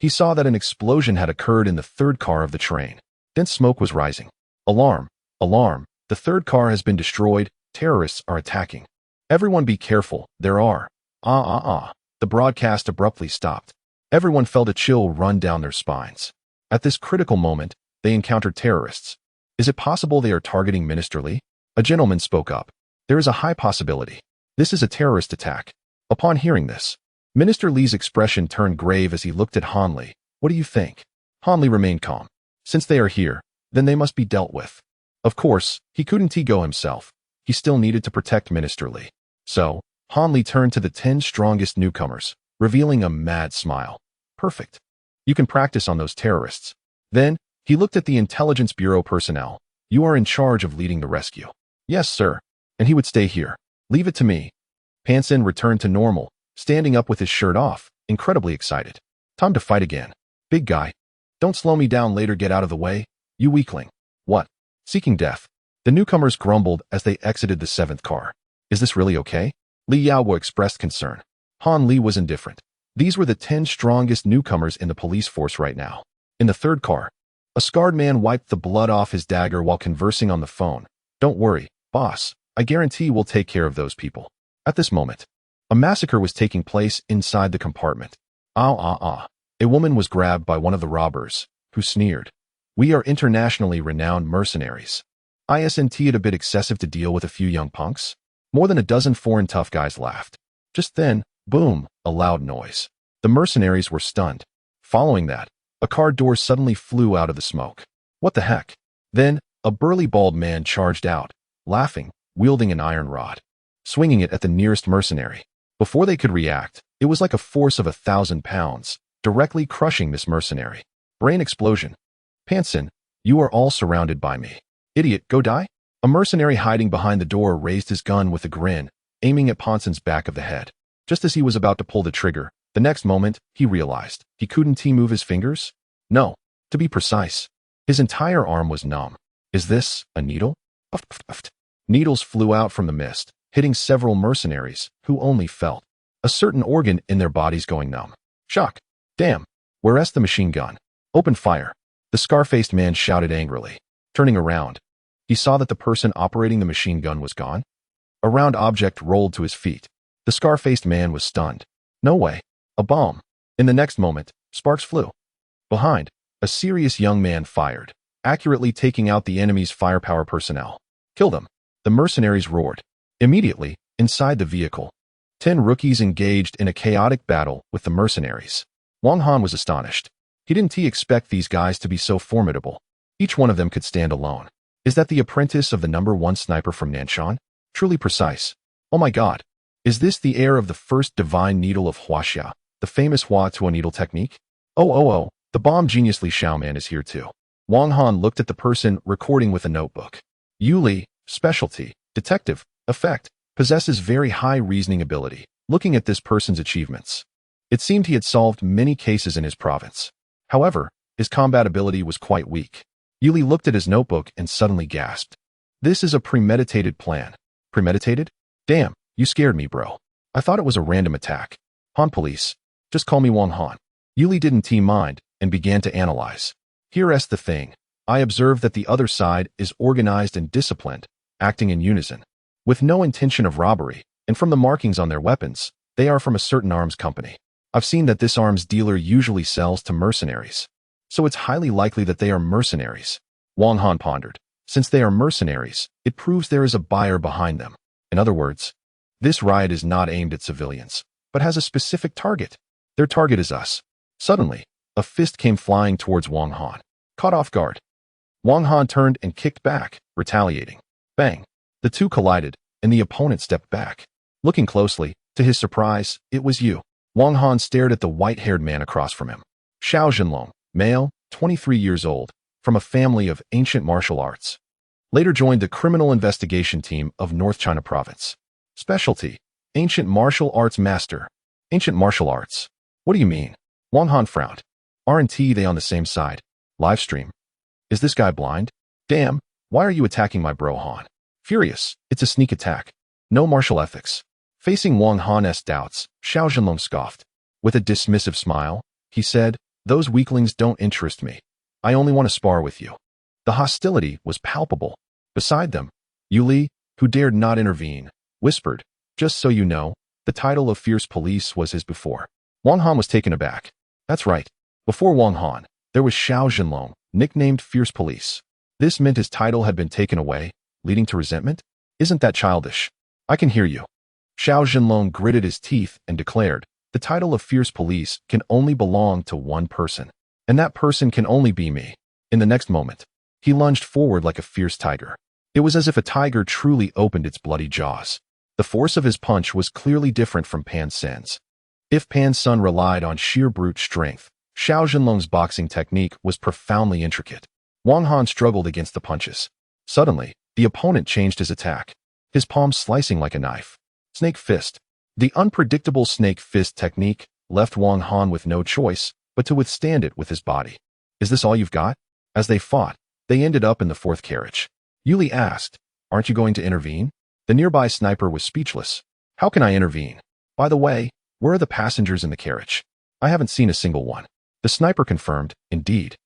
He saw that an explosion had occurred in the third car of the train. Dense smoke was rising. Alarm! Alarm! The third car has been destroyed. Terrorists are attacking. Everyone be careful. There are. The broadcast abruptly stopped. Everyone felt a chill run down their spines. At this critical moment, they encountered terrorists. Is it possible they are targeting Minister Li? A gentleman spoke up. There is a high possibility. This is a terrorist attack. Upon hearing this, Minister Li's expression turned grave as he looked at Hanli. What do you think? Hanli remained calm. Since they are here, then they must be dealt with. Of course, he couldn't go himself. He still needed to protect Minister Li. So, Hanli turned to the 10 strongest newcomers, revealing a mad smile. Perfect. You can practice on those terrorists. Then, he looked at the Intelligence Bureau personnel. You are in charge of leading the rescue. Yes, sir. And he would stay here. Leave it to me. Pan-sun returned to normal, standing up with his shirt off, incredibly excited. Time to fight again. Big guy. Don't slow me down later, get out of the way. You weakling. What? Seeking death. The newcomers grumbled as they exited the 7th car. Is this really okay? Li Yaohua expressed concern. Hanli was indifferent. These were the 10 strongest newcomers in the police force right now. In the 3rd car, a scarred man wiped the blood off his dagger while conversing on the phone. Don't worry, boss. I guarantee we'll take care of those people. At this moment, a massacre was taking place inside the compartment. A woman was grabbed by one of the robbers, who sneered. We are internationally renowned mercenaries. Isn't it a bit excessive to deal with a few young punks? More than a dozen foreign tough guys laughed. Just then, boom, a loud noise. The mercenaries were stunned. Following that, A car door suddenly flew out of the smoke. What the heck? Then, a burly bald man charged out, laughing, wielding an iron rod, swinging it at the nearest mercenary. Before they could react, it was like a force of 1,000 pounds, directly crushing this mercenary. Brain explosion. Panson, you are all surrounded by me. Idiot, go die? A mercenary hiding behind the door raised his gun with a grin, aiming at Ponson's back of the head. Just as he was about to pull the trigger, the next moment, he realized he couldn't move his fingers? No, to be precise, his entire arm was numb. Is this a needle? Needles flew out from the mist, hitting several mercenaries who only felt a certain organ in their bodies going numb. Shock. Damn. Where's the machine gun? Open fire. The scar-faced man shouted angrily. Turning around, he saw that the person operating the machine gun was gone. A round object rolled to his feet. The scar-faced man was stunned. No way. A bomb. In the next moment, sparks flew. Behind, a serious young man fired, accurately taking out the enemy's firepower personnel. Kill them. The mercenaries roared. Immediately, inside the vehicle, 10 rookies engaged in a chaotic battle with the mercenaries. Wang Han was astonished. He didn't expect these guys to be so formidable. Each one of them could stand alone. Is that the apprentice of the #1 sniper from Nanshan? Truly precise. Oh my god. Is this the heir of the first divine needle of Huaxia, the famous Hua to a needle technique? Oh, the bomb genius Li Xiaoman is here too. Wang Han looked at the person recording with a notebook. Yu Li, specialty, detective, effect, possesses very high reasoning ability. Looking at this person's achievements, it seemed he had solved many cases in his province. However, his combat ability was quite weak. Yu Li looked at his notebook and suddenly gasped. This is a premeditated plan. Premeditated? Damn, you scared me, bro. I thought it was a random attack. Han police. Just call me Wang Han. Yu Li didn't mind and began to analyze. Here's the thing. I observed that the other side is organized and disciplined, acting in unison, with no intention of robbery, and from the markings on their weapons, they are from a certain arms company. I've seen that this arms dealer usually sells to mercenaries, so it's highly likely that they are mercenaries. Wang Han pondered. Since they are mercenaries, it proves there is a buyer behind them. In other words, this riot is not aimed at civilians, but has a specific target. Their target is us. Suddenly, a fist came flying towards Wang Han. Caught off guard, Wang Han turned and kicked back, retaliating. Bang! The two collided, and the opponent stepped back. Looking closely, to his surprise, it was you. Wang Han stared at the white-haired man across from him. Xiao Zhenlong, male, 23 years old, from a family of ancient martial arts. Later joined the criminal investigation team of North China Province. Specialty, ancient martial arts master. Ancient martial arts. What do you mean? Wang Han frowned. Aren't they on the same side? Livestream. Is this guy blind? Damn, why are you attacking my bro Han? Furious, it's a sneak attack. No martial ethics. Facing Wang Han's doubts, Xiao Zhenlong scoffed. With a dismissive smile, he said, those weaklings don't interest me. I only want to spar with you. The hostility was palpable. Beside them, Yu Li, who dared not intervene, whispered, just so you know, the title of Fierce Police was his before. Wang Han was taken aback. That's right. Before Wang Han, there was Xiao Zhenlong, nicknamed Fierce Police. This meant his title had been taken away, leading to resentment? Isn't that childish? I can hear you. Xiao Zhenlong gritted his teeth and declared, the title of Fierce Police can only belong to one person, and that person can only be me. In the next moment, he lunged forward like a fierce tiger. It was as if a tiger truly opened its bloody jaws. The force of his punch was clearly different from Pan Sen's. If Pan Sun relied on sheer brute strength, Xiao Zhenlong's boxing technique was profoundly intricate. Wang Han struggled against the punches. Suddenly, the opponent changed his attack, his palm slicing like a knife. Snake fist. The unpredictable snake fist technique left Wang Han with no choice but to withstand it with his body. Is this all you've got? As they fought, they ended up in the fourth carriage. Yu Li asked, aren't you going to intervene? The nearby sniper was speechless. How can I intervene? By the way, where are the passengers in the carriage? I haven't seen a single one. The sniper confirmed, indeed.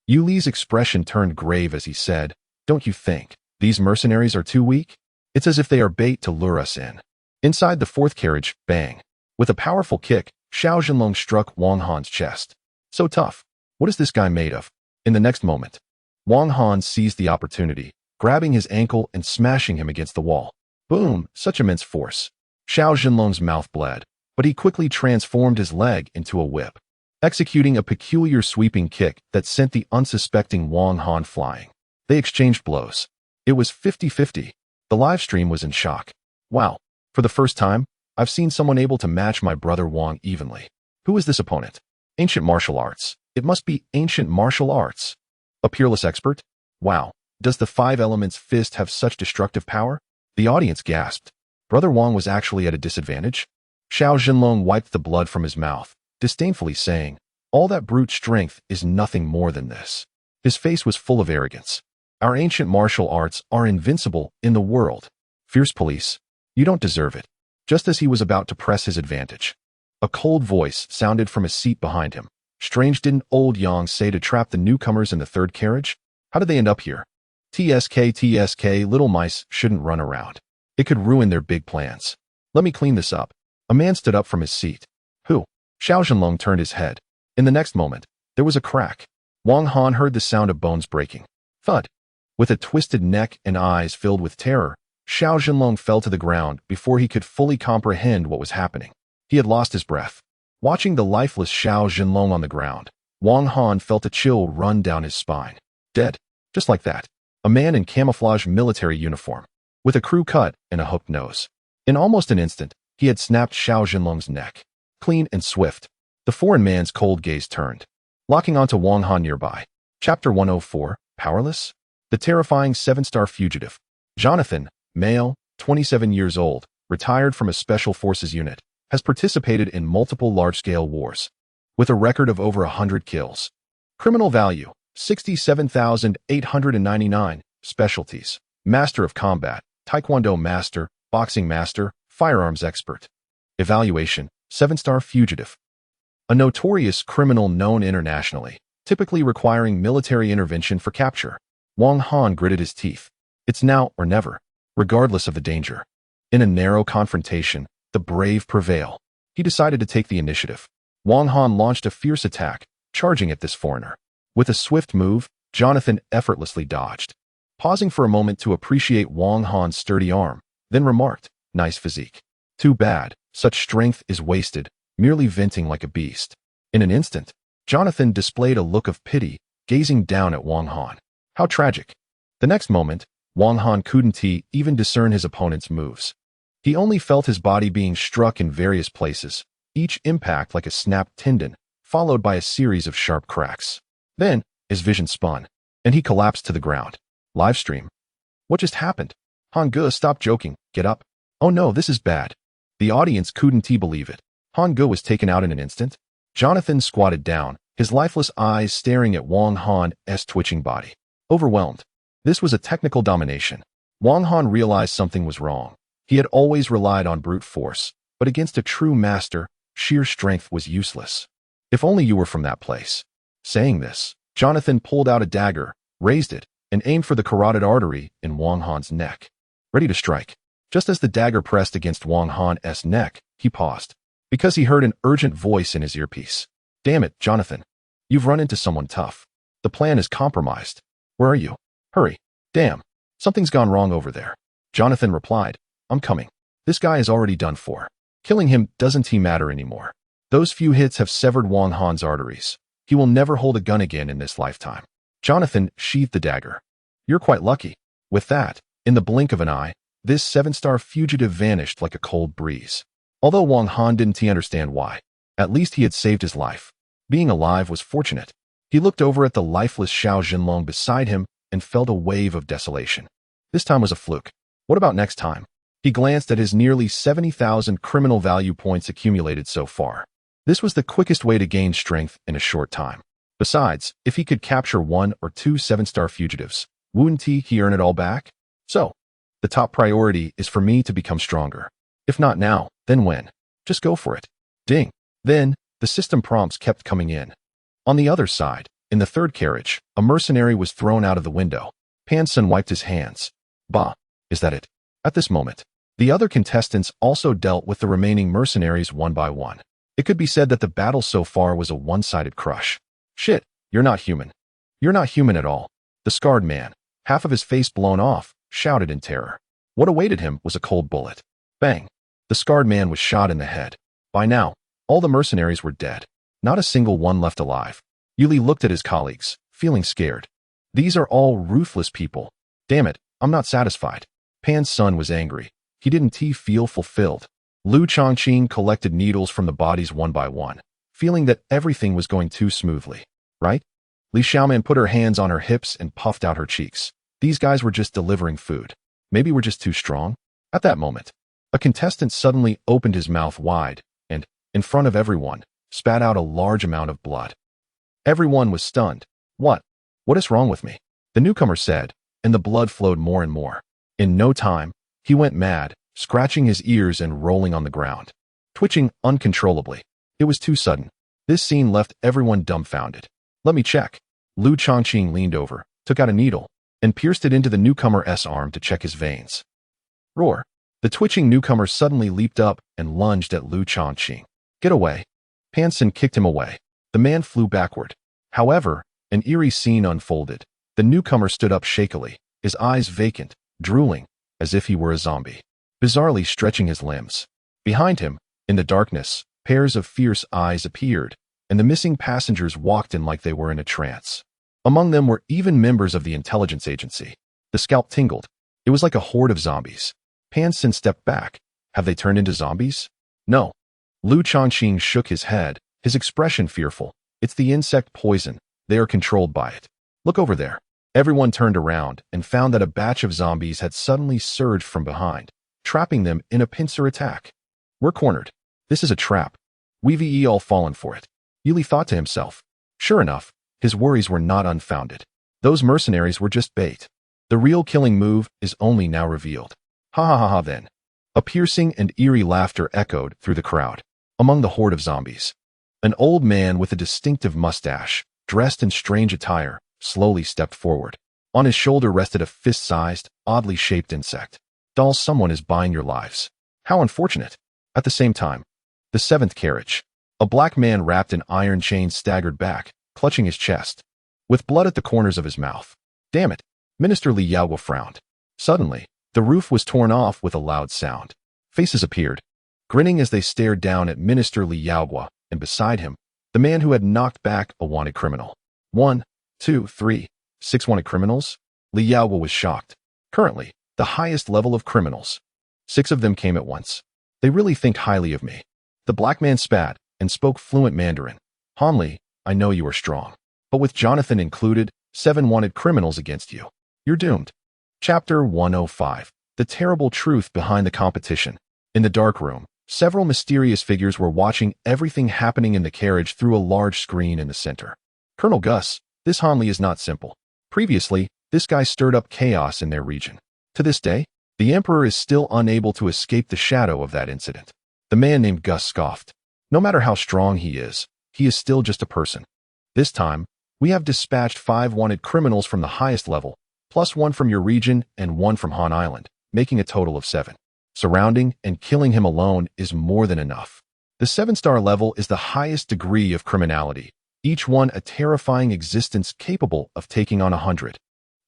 Yu Li's expression turned grave as he said, don't you think these mercenaries are too weak? It's as if they are bait to lure us in. Inside the fourth carriage, bang. With a powerful kick, Xiao Zhenlong struck Wang Han's chest. So tough. What is this guy made of? In the next moment, Wang Han seized the opportunity, grabbing his ankle and smashing him against the wall. Boom! Such immense force. Xiao Zhenlong's mouth bled, but he quickly transformed his leg into a whip. executing a peculiar sweeping kick that sent the unsuspecting Wang Han flying. They exchanged blows. It was 50-50. The live stream was in shock. Wow, for the first time, I've seen someone able to match my brother Wang evenly. Who is this opponent? Ancient martial arts. It must be ancient martial arts. A peerless expert? Wow, does the Five Elements fist have such destructive power? The audience gasped. Brother Wang was actually at a disadvantage? Xiao Jinlong wiped the blood from his mouth, disdainfully saying, all that brute strength is nothing more than this. His face was full of arrogance. Our ancient martial arts are invincible in the world. Fierce police, you don't deserve it. Just as he was about to press his advantage, a cold voice sounded from a seat behind him. Strange, didn't old Yang say to trap the newcomers in the third carriage? How did they end up here? TSK, little mice shouldn't run around. It could ruin their big plans. Let me clean this up. A man stood up from his seat. Who? Xiao Zhenlong turned his head. In the next moment, there was a crack. Wang Han heard the sound of bones breaking. Thud. With a twisted neck and eyes filled with terror, Xiao Zhenlong fell to the ground before he could fully comprehend what was happening. He had lost his breath. Watching the lifeless Xiao Zhenlong on the ground, Wang Han felt a chill run down his spine. Dead. Just like that. A man in camouflage military uniform, with a crew cut and a hooked nose. In almost an instant, he had snapped Xiao Zhenlong's neck. Clean and swift, the foreign man's cold gaze turned, locking onto Wang Han nearby. Chapter 104, Powerless? The terrifying 7-star fugitive. Jonathan, male, 27 years old, retired from a special forces unit, has participated in multiple large-scale wars, with a record of over 100 kills. Criminal value, 67,899. Specialties: Master of Combat, Taekwondo Master, Boxing Master, Firearms Expert. Evaluation: 7-star fugitive. A notorious criminal known internationally, typically requiring military intervention for capture. Wang Han gritted his teeth. It's now or never, regardless of the danger. In a narrow confrontation, the brave prevail. He decided to take the initiative. Wang Han launched a fierce attack, charging at this foreigner. With a swift move, Jonathan effortlessly dodged, pausing for a moment to appreciate Wang Han's sturdy arm, then remarked, nice physique. Too bad, such strength is wasted, merely venting like a beast. In an instant, Jonathan displayed a look of pity, gazing down at Wang Han. How tragic. The next moment, Wang Han couldn't even discern his opponent's moves. He only felt his body being struck in various places, each impact like a snapped tendon, followed by a series of sharp cracks. Then, his vision spun, and he collapsed to the ground. Livestream. What just happened? Han Ge, stop joking, get up. Oh no, this is bad. The audience couldn't believe it. Han Ge was taken out in an instant. Jonathan squatted down, his lifeless eyes staring at Wang Han's twitching body. Overwhelmed. This was a technical domination. Wang Han realized something was wrong. He had always relied on brute force, but against a true master, sheer strength was useless. If only you were from that place. Saying this, Jonathan pulled out a dagger, raised it, and aimed for the carotid artery in Wang Han's neck. Ready to strike. Just as the dagger pressed against Wang Han's neck, he paused, because he heard an urgent voice in his earpiece. Damn it, Jonathan. You've run into someone tough. The plan is compromised. Where are you? Hurry. Damn. Something's gone wrong over there. Jonathan replied, I'm coming. This guy is already done for. Killing him doesn't matter anymore. Those few hits have severed Wang Han's arteries. He will never hold a gun again in this lifetime. Jonathan sheathed the dagger. You're quite lucky. With that, in the blink of an eye, this 7-star fugitive vanished like a cold breeze. Although Wang Han didn't understand why, at least he had saved his life. Being alive was fortunate. He looked over at the lifeless Xiao Zhenlong beside him and felt a wave of desolation. This time was a fluke. What about next time? He glanced at his nearly 70,000 criminal value points accumulated so far. This was the quickest way to gain strength in a short time. Besides, if he could capture 1 or 2 7-star fugitives, wouldn't he earn it all back? So, the top priority is for me to become stronger. If not now, then when? Just go for it. Ding. Then, the system prompts kept coming in. On the other side, in the third carriage, a mercenary was thrown out of the window. Pan-sun wiped his hands. Bah, is that it? At this moment, the other contestants also dealt with the remaining mercenaries one by one. It could be said that the battle so far was a one-sided crush. Shit, you're not human. You're not human at all. The scarred man, half of his face blown off, shouted in terror. What awaited him was a cold bullet. Bang. The scarred man was shot in the head. By now, all the mercenaries were dead. Not a single one left alive. Yuli looked at his colleagues, feeling scared. These are all ruthless people. Damn it, I'm not satisfied. Pan's son was angry. He didn't feel fulfilled. Lu Chongqing collected needles from the bodies one by one, feeling that everything was going too smoothly. Right? Li Xiaoman put her hands on her hips and puffed out her cheeks. These guys were just delivering food. Maybe we're just too strong? At that moment, a contestant suddenly opened his mouth wide and, in front of everyone, spat out a large amount of blood. Everyone was stunned. What? What is wrong with me? The newcomer said, and the blood flowed more and more. In no time, he went mad, scratching his ears and rolling on the ground, twitching uncontrollably. It was too sudden. This scene left everyone dumbfounded. Let me check. Lu Chongqing leaned over, took out a needle, and pierced it into the newcomer's arm to check his veins. Roar. The twitching newcomer suddenly leaped up and lunged at Lu Chongqing. Get away. Panson kicked him away. The man flew backward. However, an eerie scene unfolded. The newcomer stood up shakily, his eyes vacant, drooling, as if he were a zombie, bizarrely stretching his limbs. Behind him, in the darkness, pairs of fierce eyes appeared, and the missing passengers walked in like they were in a trance. Among them were even members of the intelligence agency. The scalp tingled. It was like a horde of zombies. Panson stepped back. Have they turned into zombies? No. Lu Chongqing shook his head, his expression fearful. It's the insect poison. They are controlled by it. Look over there. Everyone turned around and found that a batch of zombies had suddenly surged from behind, trapping them in a pincer attack. We're cornered. This is a trap. We've all fallen for it. Yuli thought to himself. Sure enough, his worries were not unfounded. Those mercenaries were just bait. The real killing move is only now revealed. Ha ha ha ha then. A piercing and eerie laughter echoed through the crowd. Among the horde of zombies, an old man with a distinctive mustache, dressed in strange attire, slowly stepped forward. On his shoulder rested a fist-sized, oddly shaped insect. Doll, someone is buying your lives. How unfortunate. At the same time, the seventh carriage. A black man wrapped in iron chains staggered back, clutching his chest, with blood at the corners of his mouth. Damn it. Minister Li Yaoguo frowned. Suddenly, the roof was torn off with a loud sound. Faces appeared, grinning as they stared down at Minister Li Yaoguo, and beside him, the man who had knocked back a wanted criminal. 1, 2, 3, 6 wanted criminals? Li Yaoguo was shocked. Currently, the highest level of criminals. 6 of them came at once. They really think highly of me. The black man spat and spoke fluent Mandarin. Hanli, I know you are strong. But with Jonathan included, 7 wanted criminals against you. You're doomed. Chapter 105. The terrible truth behind the competition. In the dark room, several mysterious figures were watching everything happening in the carriage through a large screen in the center. Colonel Gus, this Hanli is not simple. Previously, this guy stirred up chaos in their region. To this day, the Emperor is still unable to escape the shadow of that incident. The man named Gus scoffed. No matter how strong he is still just a person. This time, we have dispatched 5 wanted criminals from the highest level, plus 1 from your region and 1 from Han Island, making a total of 7. Surrounding and killing him alone is more than enough. The 7-star level is the highest degree of criminality, each one a terrifying existence capable of taking on 100.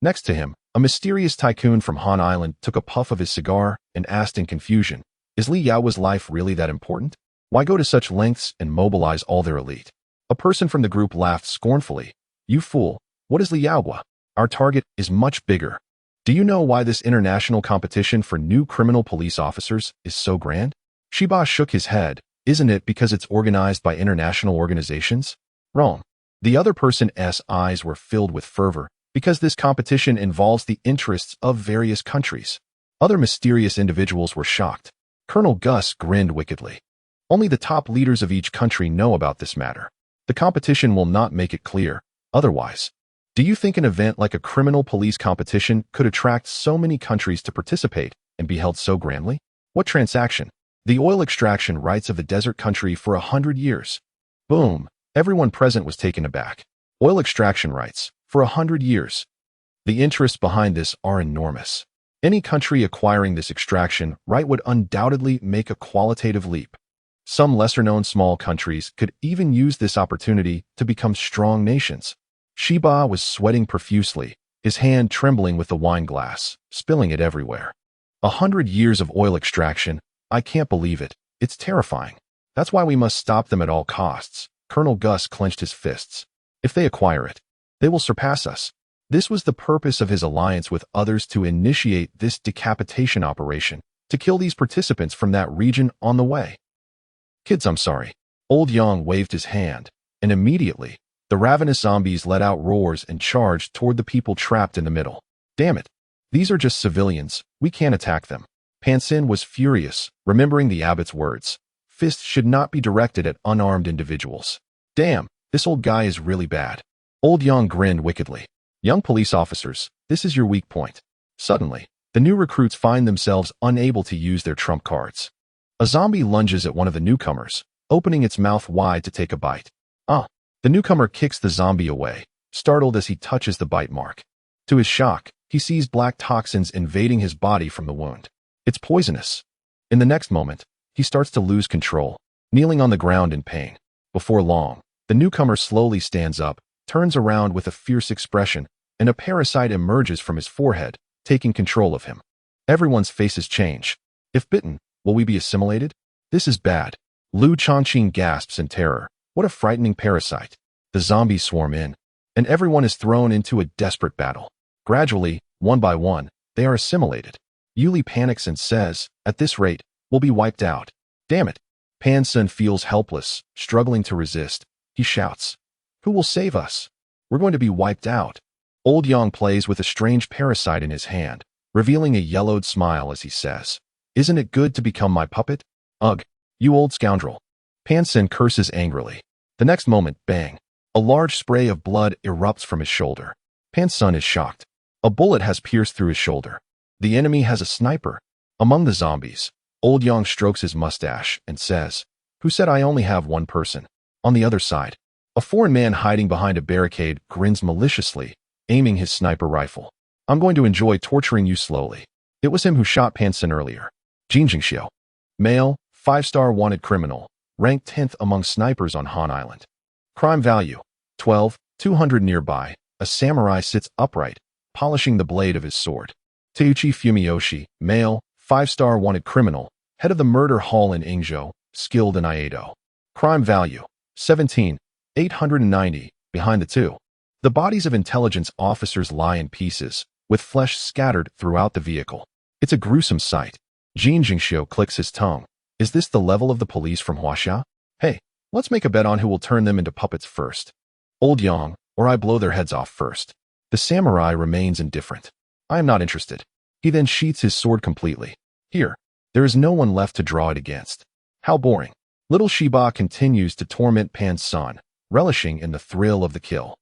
Next to him, a mysterious tycoon from Han Island took a puff of his cigar and asked in confusion, is Li Yaoguo's life really that important? Why go to such lengths and mobilize all their elite? A person from the group laughed scornfully. You fool, what is Li Yaoguo? Our target is much bigger. Do you know why this international competition for new criminal police officers is so grand? Shiba shook his head. Isn't it because it's organized by international organizations? Wrong. The other person's eyes were filled with fervor, because this competition involves the interests of various countries. Other mysterious individuals were shocked. Colonel Gus grinned wickedly. Only the top leaders of each country know about this matter. The competition will not make it clear, otherwise. Do you think an event like a criminal police competition could attract so many countries to participate and be held so grandly? What transaction? The oil extraction rights of the desert country for 100 years. Boom. Everyone present was taken aback. Oil extraction rights for 100 years. The interests behind this are enormous. Any country acquiring this extraction right would undoubtedly make a qualitative leap. Some lesser-known small countries could even use this opportunity to become strong nations. Shiba was sweating profusely, his hand trembling with the wine glass, spilling it everywhere. 100 years of oil extraction, I can't believe it. It's terrifying. That's why we must stop them at all costs. Colonel Gus clenched his fists. If they acquire it, they will surpass us. This was the purpose of his alliance with others, to initiate this decapitation operation, to kill these participants from that region on the way. Kids, I'm sorry. Old Yang waved his hand, and immediately, the ravenous zombies let out roars and charged toward the people trapped in the middle. Damn it. These are just civilians. We can't attack them. Pan Sin was furious, remembering the abbot's words. Fists should not be directed at unarmed individuals. Damn, this old guy is really bad. Old Yang grinned wickedly. Young police officers, this is your weak point. Suddenly, the new recruits find themselves unable to use their trump cards. A zombie lunges at one of the newcomers, opening its mouth wide to take a bite. The newcomer kicks the zombie away, startled as he touches the bite mark. To his shock, he sees black toxins invading his body from the wound. It's poisonous. In the next moment, he starts to lose control, kneeling on the ground in pain. Before long, the newcomer slowly stands up, turns around with a fierce expression, and a parasite emerges from his forehead, taking control of him. Everyone's faces change. If bitten, will we be assimilated? This is bad. Lu Changqing gasps in terror. What a frightening parasite. The zombies swarm in, and everyone is thrown into a desperate battle. Gradually, one by one, they are assimilated. Yuli panics and says, at this rate, we'll be wiped out. Damn it. Pan Sin feels helpless, struggling to resist. He shouts, who will save us? We're going to be wiped out. Old Yang plays with a strange parasite in his hand, revealing a yellowed smile as he says, isn't it good to become my puppet? Ugh, you old scoundrel. Pan Sin curses angrily. The next moment, bang, a large spray of blood erupts from his shoulder. Pan Sin is shocked. A bullet has pierced through his shoulder. The enemy has a sniper. Among the zombies, Old Yang strokes his mustache and says, who said I only have one person? On the other side, a foreign man hiding behind a barricade grins maliciously, aiming his sniper rifle. I'm going to enjoy torturing you slowly. It was him who shot Pan Sin earlier. Jin Jingxiu. Male, 5-star wanted criminal, ranked 10th among snipers on Han Island. Crime value, 12, 200 nearby. A samurai sits upright, polishing the blade of his sword. Teuchi Fumiyoshi, male, 5-star wanted criminal, head of the murder hall in Ingzhou, skilled in Iaido. Crime value, 17, 890, behind the two. The bodies of intelligence officers lie in pieces, with flesh scattered throughout the vehicle. It's a gruesome sight. Jin Jingxiu clicks his tongue. Is this the level of the police from Huaxia? Hey, let's make a bet on who will turn them into puppets first. Old Yang, or I blow their heads off first. The samurai remains indifferent. I am not interested. He then sheaths his sword completely. Here, there is no one left to draw it against. How boring. Little Shiba continues to torment Pan Sin, relishing in the thrill of the kill.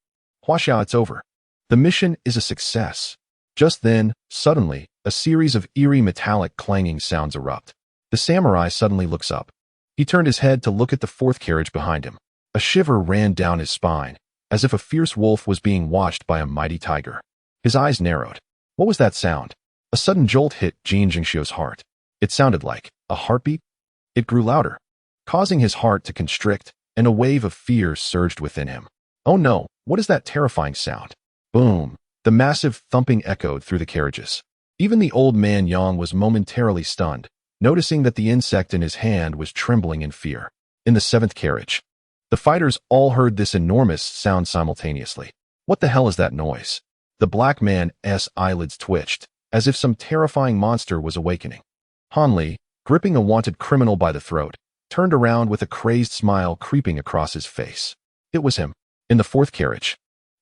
Huaxia, it's over. The mission is a success. Just then, suddenly, a series of eerie metallic clanging sounds erupt. The samurai suddenly looks up. He turned his head to look at the fourth carriage behind him. A shiver ran down his spine, as if a fierce wolf was being watched by a mighty tiger. His eyes narrowed. What was that sound? A sudden jolt hit Jin Jingxiu's heart. It sounded like a heartbeat. It grew louder, causing his heart to constrict, and a wave of fear surged within him. Oh no, what is that terrifying sound? Boom! The massive thumping echoed through the carriages. Even the old man Yang was momentarily stunned, noticing that the insect in his hand was trembling in fear. In the seventh carriage, the fighters all heard this enormous sound simultaneously. What the hell is that noise? The black man's eyelids twitched, as if some terrifying monster was awakening. Han Li, gripping a wanted criminal by the throat, turned around with a crazed smile creeping across his face. It was him. In the fourth carriage,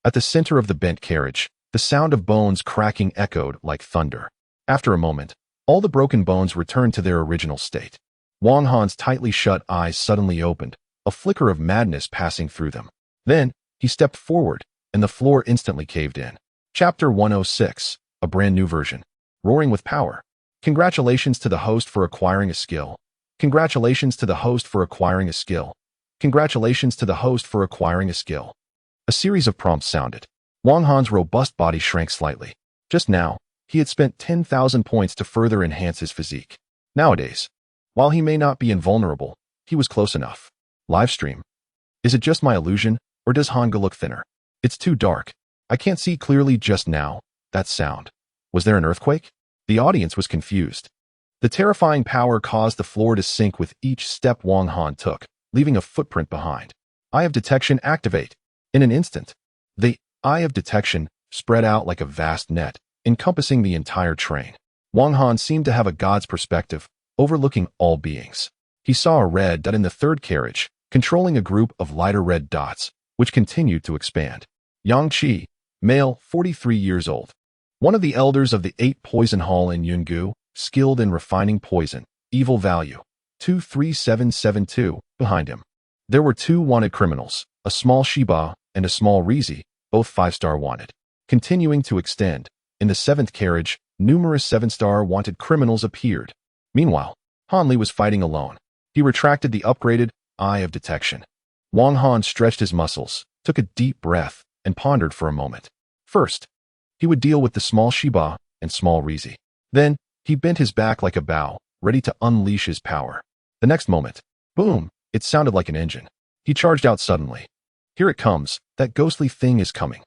at the center of the bent carriage, the sound of bones cracking echoed like thunder. After a moment, all the broken bones returned to their original state. Wang Han's tightly shut eyes suddenly opened, a flicker of madness passing through them. Then, he stepped forward, and the floor instantly caved in. Chapter 106, a brand new version. Roaring with power. Congratulations to the host for acquiring a skill. Congratulations to the host for acquiring a skill. Congratulations to the host for acquiring a skill. A series of prompts sounded. Wang Han's robust body shrank slightly. Just now, he had spent 10,000 points to further enhance his physique. Nowadays, while he may not be invulnerable, he was close enough. Livestream. Is it just my illusion, or does Hanga look thinner? It's too dark. I can't see clearly just now. That sound. Was there an earthquake? The audience was confused. The terrifying power caused the floor to sink with each step Wang Han took, leaving a footprint behind. Eye of detection activate. In an instant, the eye of detection spread out like a vast net, encompassing the entire train. Wang Han seemed to have a god's perspective, overlooking all beings. He saw a red dot in the third carriage, controlling a group of lighter red dots, which continued to expand. Yang Qi, male, 43 years old. One of the elders of the 8 Poison Hall in Yungu, skilled in refining poison, evil value, 23772, behind him. There were 2 wanted criminals, a small Shiba and a small Rizi, both 5-star wanted. Continuing to extend, in the 7th carriage, numerous 7-star wanted criminals appeared. Meanwhile, Han Li was fighting alone. He retracted the upgraded eye of detection. Wang Han stretched his muscles, took a deep breath, and pondered for a moment. First, he would deal with the small Shiba and small Rizi. Then, he bent his back like a bow, ready to unleash his power. The next moment, boom, it sounded like an engine. He charged out suddenly. Here it comes, that ghostly thing is coming.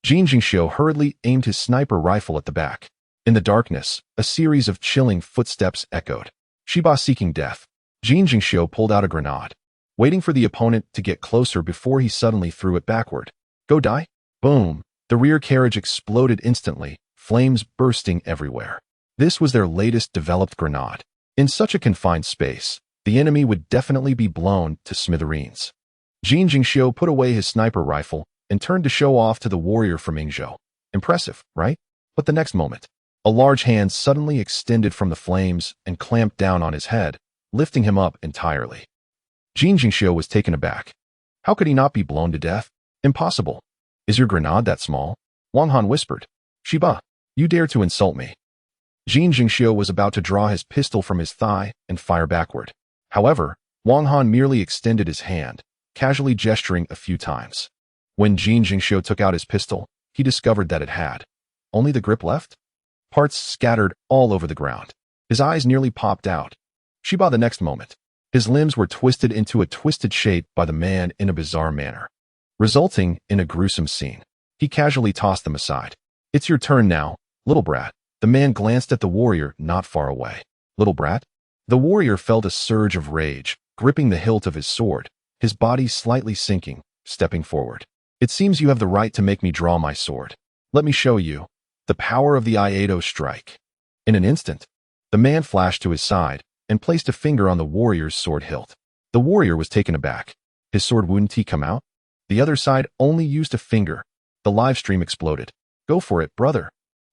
Jin Jingxiu hurriedly aimed his sniper rifle at the back. In the darkness, a series of chilling footsteps echoed. Shiba seeking death. Jin Jingxiu pulled out a grenade, waiting for the opponent to get closer before he suddenly threw it backward. Go die? Boom. The rear carriage exploded instantly, flames bursting everywhere. This was their latest developed grenade. In such a confined space, the enemy would definitely be blown to smithereens. Jin Jingxiu put away his sniper rifle and turned to show off to the warrior from Yingzhou. Impressive, right? But the next moment, a large hand suddenly extended from the flames and clamped down on his head, lifting him up entirely. Jin Jingxiu was taken aback. How could he not be blown to death? Impossible. Is your grenade that small? Wang Han whispered. Shiba, you dare to insult me. Jin Jingxiu was about to draw his pistol from his thigh and fire backward. However, Wang Han merely extended his hand, casually gesturing a few times. When Jin Jingxiu took out his pistol, he discovered that it had only the grip left. Parts scattered all over the ground. His eyes nearly popped out. Shiba the next moment. His limbs were twisted into a twisted shape by the man in a bizarre manner, resulting in a gruesome scene. He casually tossed them aside. It's your turn now, little brat. The man glanced at the warrior not far away. Little brat? The warrior felt a surge of rage, gripping the hilt of his sword, his body slightly sinking, stepping forward. It seems you have the right to make me draw my sword. Let me show you the power of the Iaedo strike. In an instant, the man flashed to his side and placed a finger on the warrior's sword hilt. The warrior was taken aback. His sword wouldn't he come out? The other side only used a finger. The live stream exploded. Go for it, brother.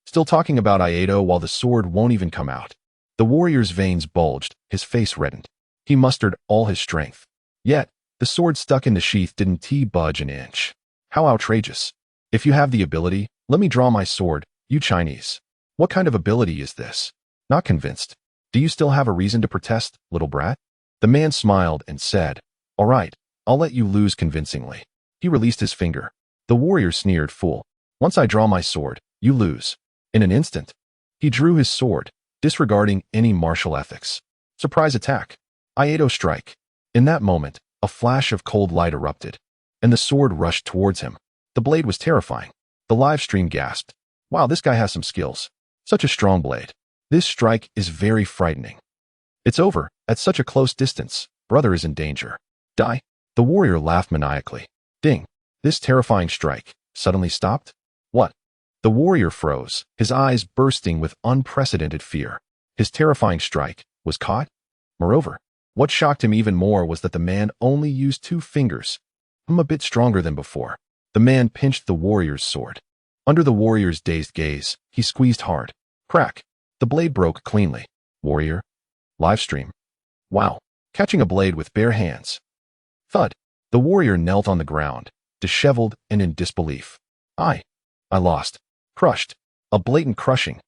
Still talking about Iaedo while the sword won't even come out. The warrior's veins bulged, his face reddened. He mustered all his strength. Yet, the sword stuck in the sheath didn't budge an inch. How outrageous. If you have the ability, let me draw my sword, you Chinese. What kind of ability is this? Not convinced. Do you still have a reason to protest, little brat? The man smiled and said, all right, I'll let you lose convincingly. He released his finger. The warrior sneered, fool. Once I draw my sword, you lose. In an instant, he drew his sword, disregarding any martial ethics. Surprise attack. Iaedo strike. In that moment, a flash of cold light erupted, and the sword rushed towards him. The blade was terrifying. The live stream gasped. Wow, this guy has some skills. Such a strong blade. This strike is very frightening. It's over. At such a close distance, brother is in danger. Die. The warrior laughed maniacally. Ding. This terrifying strike suddenly stopped? What? The warrior froze, his eyes bursting with unprecedented fear. His terrifying strike was caught? Moreover, what shocked him even more was that the man only used 2 fingers. A bit stronger than before. The man pinched the warrior's sword. Under the warrior's dazed gaze, he squeezed hard. Crack. The blade broke cleanly. Warrior. Livestream. Wow. Catching a blade with bare hands. Thud. The warrior knelt on the ground, disheveled and in disbelief. I lost. Crushed. A blatant crushing.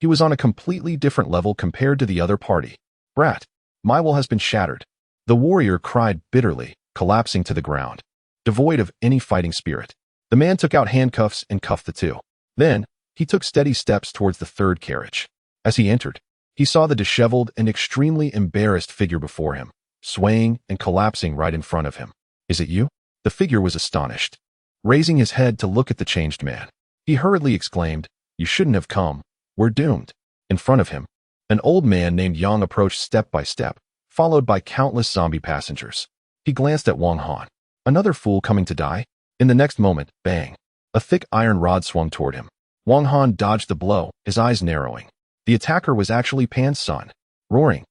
He was on a completely different level compared to the other party. Brat. My will has been shattered. The warrior cried bitterly, collapsing to the ground, devoid of any fighting spirit. The man took out handcuffs and cuffed the 2. Then, he took steady steps towards the 3rd carriage. As he entered, he saw the disheveled and extremely embarrassed figure before him, swaying and collapsing right in front of him. Is it you? The figure was astonished. Raising his head to look at the changed man, he hurriedly exclaimed, you shouldn't have come. We're doomed. In front of him, an old man named Yang approached step by step, followed by countless zombie passengers. He glanced at Wang Han. Another fool coming to die? In the next moment, bang! A thick iron rod swung toward him. Wang Han dodged the blow, his eyes narrowing. The attacker was actually Pan's son. Roaring.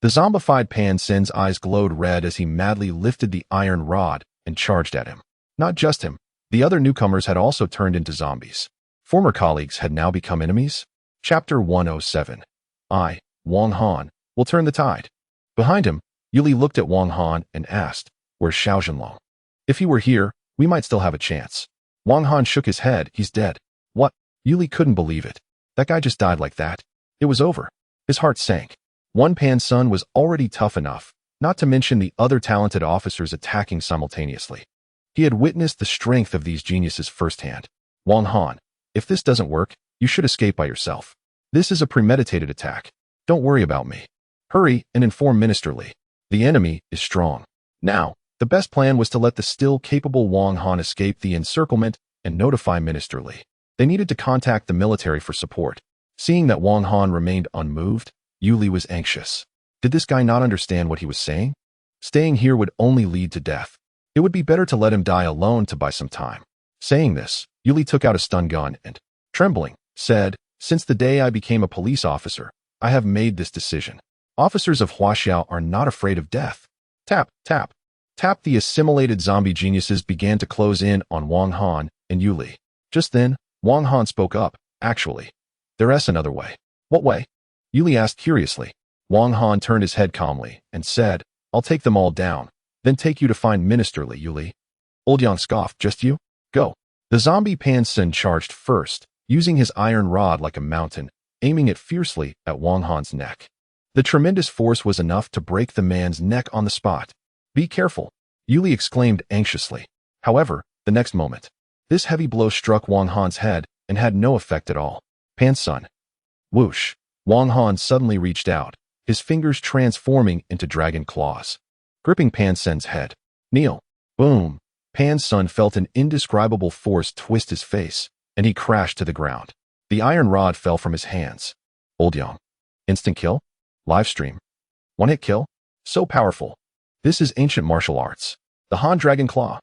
The zombified Pan Sin's eyes glowed red as he madly lifted the iron rod and charged at him. Not just him, the other newcomers had also turned into zombies. Former colleagues had now become enemies. Chapter 107. I, Wang Han, will turn the tide. Behind him, Yuli looked at Wang Han and asked, "Where's Xiao Zhenlong? If he were here, we might still have a chance." Wang Han shook his head. "He's dead." "What?" Yuli couldn't believe it. That guy just died like that. It was over. His heart sank. One Pan's son was already tough enough, not to mention the other talented officers attacking simultaneously. He had witnessed the strength of these geniuses firsthand. "Wang Han, if this doesn't work, you should escape by yourself. This is a premeditated attack. Don't worry about me. Hurry and inform Minister Li. The enemy is strong." Now, the best plan was to let the still capable Wang Han escape the encirclement and notify Minister Li. They needed to contact the military for support. Seeing that Wang Han remained unmoved, Yuli was anxious. Did this guy not understand what he was saying? Staying here would only lead to death. It would be better to let him die alone to buy some time. Saying this, Yuli took out a stun gun and, trembling, said, "Since the day I became a police officer, I have made this decision. Officers of Huaxiao are not afraid of death." Tap, tap, tap. The assimilated zombie geniuses began to close in on Wang Han and Yuli. Just then, Wang Han spoke up. "Actually, there's another way." "What way?" Yuli asked curiously. Wang Han turned his head calmly and said, "I'll take them all down, then take you to find Minister Li, Yuli." Old Yang scoffed. "Just you? Go." The zombie Pan Sin charged first, using his iron rod like a mountain, aiming it fiercely at Wang Han's neck. The tremendous force was enough to break the man's neck on the spot. "Be careful," Yuli exclaimed anxiously. However, the next moment, this heavy blow struck Wang Han's head and had no effect at all. "Pan Sun." Whoosh! Wang Han suddenly reached out, his fingers transforming into dragon claws, gripping Pan Sun's head. "Kneel." Boom! Pan Sun felt an indescribable force twist his face, and he crashed to the ground. The iron rod fell from his hands. Old Yang. Instant kill? Livestream. One-hit kill? So powerful. This is ancient martial arts. The Han Dragon Claw.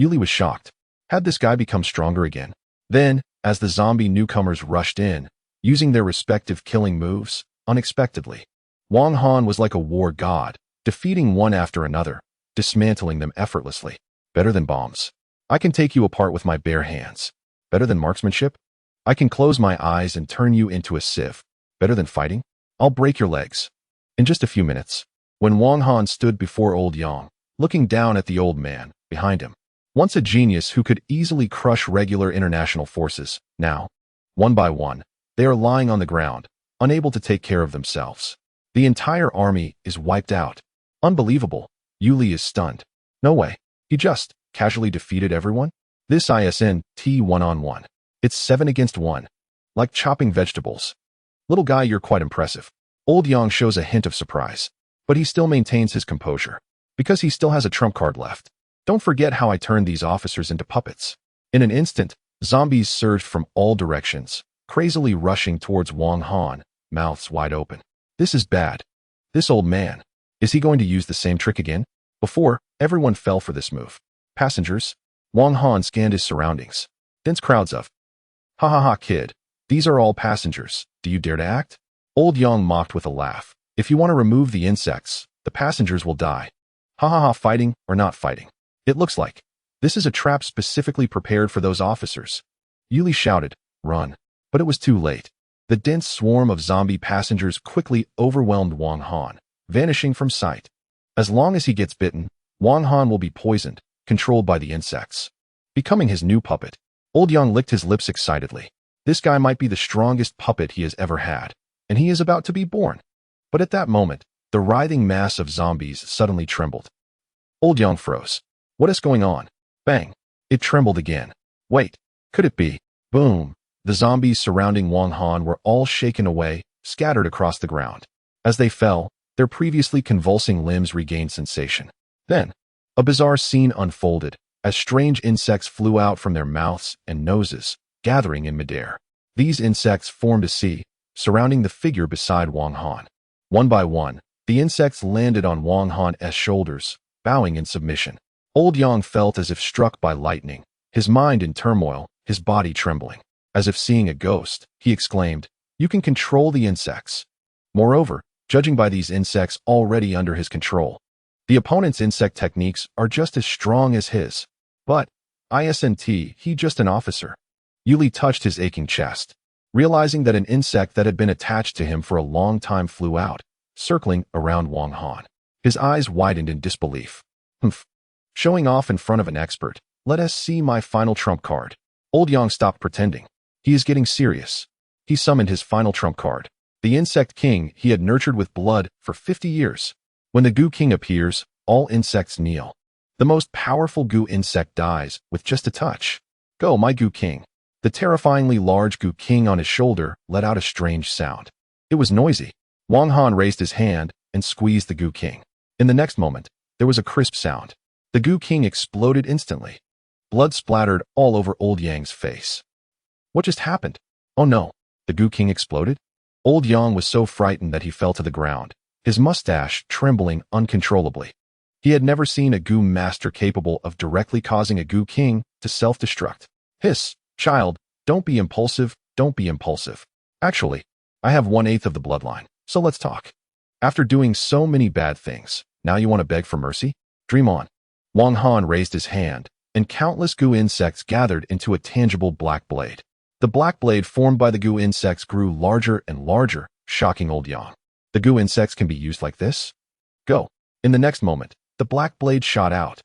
Yuli was shocked. Had this guy become stronger again? Then, as the zombie newcomers rushed in, using their respective killing moves, unexpectedly, Wang Han was like a war god, defeating one after another, dismantling them effortlessly. Better than bombs. I can take you apart with my bare hands. Better than marksmanship? I can close my eyes and turn you into a sieve. Better than fighting? I'll break your legs. In just a few minutes, when Wang Han stood before Old Yang, looking down at the old man behind him, once a genius who could easily crush regular international forces, now, one by one, they are lying on the ground, unable to take care of themselves. The entire army is wiped out. Unbelievable. Yuli is stunned. No way. He just casually defeated everyone? This isn't one-on-one. It's 7 against 1. Like chopping vegetables. Little guy, you're quite impressive. Old Yang shows a hint of surprise, but he still maintains his composure, because he still has a trump card left. Don't forget how I turned these officers into puppets. In an instant, zombies surged from all directions, crazily rushing towards Wang Han, mouths wide open. This is bad. This old man. Is he going to use the same trick again? Before, everyone fell for this move. Passengers? Wang Han scanned his surroundings. Dense crowds of. "Ha ha ha, kid. These are all passengers. Do you dare to act?" Old Yang mocked with a laugh. "If you want to remove the insects, the passengers will die. Ha ha ha, fighting or not fighting. It looks like this is a trap specifically prepared for those officers." Yuli shouted, "Run." But it was too late. The dense swarm of zombie passengers quickly overwhelmed Wang Han, vanishing from sight. As long as he gets bitten, Wang Han will be poisoned, controlled by the insects. Becoming his new puppet, Old Yang licked his lips excitedly. This guy might be the strongest puppet he has ever had, and he is about to be born. But at that moment, the writhing mass of zombies suddenly trembled. Old Yang froze. What is going on? Bang! It trembled again. Wait, could it be? Boom! The zombies surrounding Wang Han were all shaken away, scattered across the ground. As they fell, their previously convulsing limbs regained sensation. Then, a bizarre scene unfolded, as strange insects flew out from their mouths and noses, gathering in midair. These insects formed a sea, surrounding the figure beside Wang Han. One by one, the insects landed on Wang Han's shoulders, bowing in submission. Old Yang felt as if struck by lightning, his mind in turmoil, his body trembling. As if seeing a ghost, he exclaimed, "You can control the insects." Moreover, judging by these insects already under his control, the opponent's insect techniques are just as strong as his. But, isn't he just an officer? Yuli touched his aching chest, realizing that an insect that had been attached to him for a long time flew out, circling around Wang Han. His eyes widened in disbelief. Humph. Showing off in front of an expert, let us see my final trump card. Old Yang stopped pretending. He is getting serious. He summoned his final trump card, the insect king he had nurtured with blood for 50 years. When the goo king appears, all insects kneel. The most powerful goo insect dies with just a touch. Go, my goo king. The terrifyingly large goo king on his shoulder let out a strange sound. It was noisy. Wang Han raised his hand and squeezed the goo king. In the next moment, there was a crisp sound. The goo king exploded instantly. Blood splattered all over Old Yang's face. What just happened? Oh no, the goo king exploded? Old Yang was so frightened that he fell to the ground, his mustache trembling uncontrollably. He had never seen a goo master capable of directly causing a goo king to self-destruct. Hiss, child, don't be impulsive, don't be impulsive. Actually, I have 1/8 of the bloodline, so let's talk. After doing so many bad things, now you want to beg for mercy? Dream on. Wang Han raised his hand, and countless goo insects gathered into a tangible black blade. The black blade formed by the goo insects grew larger and larger, shocking Old Yang. The goo insects can be used like this? Go. In the next moment, the black blade shot out.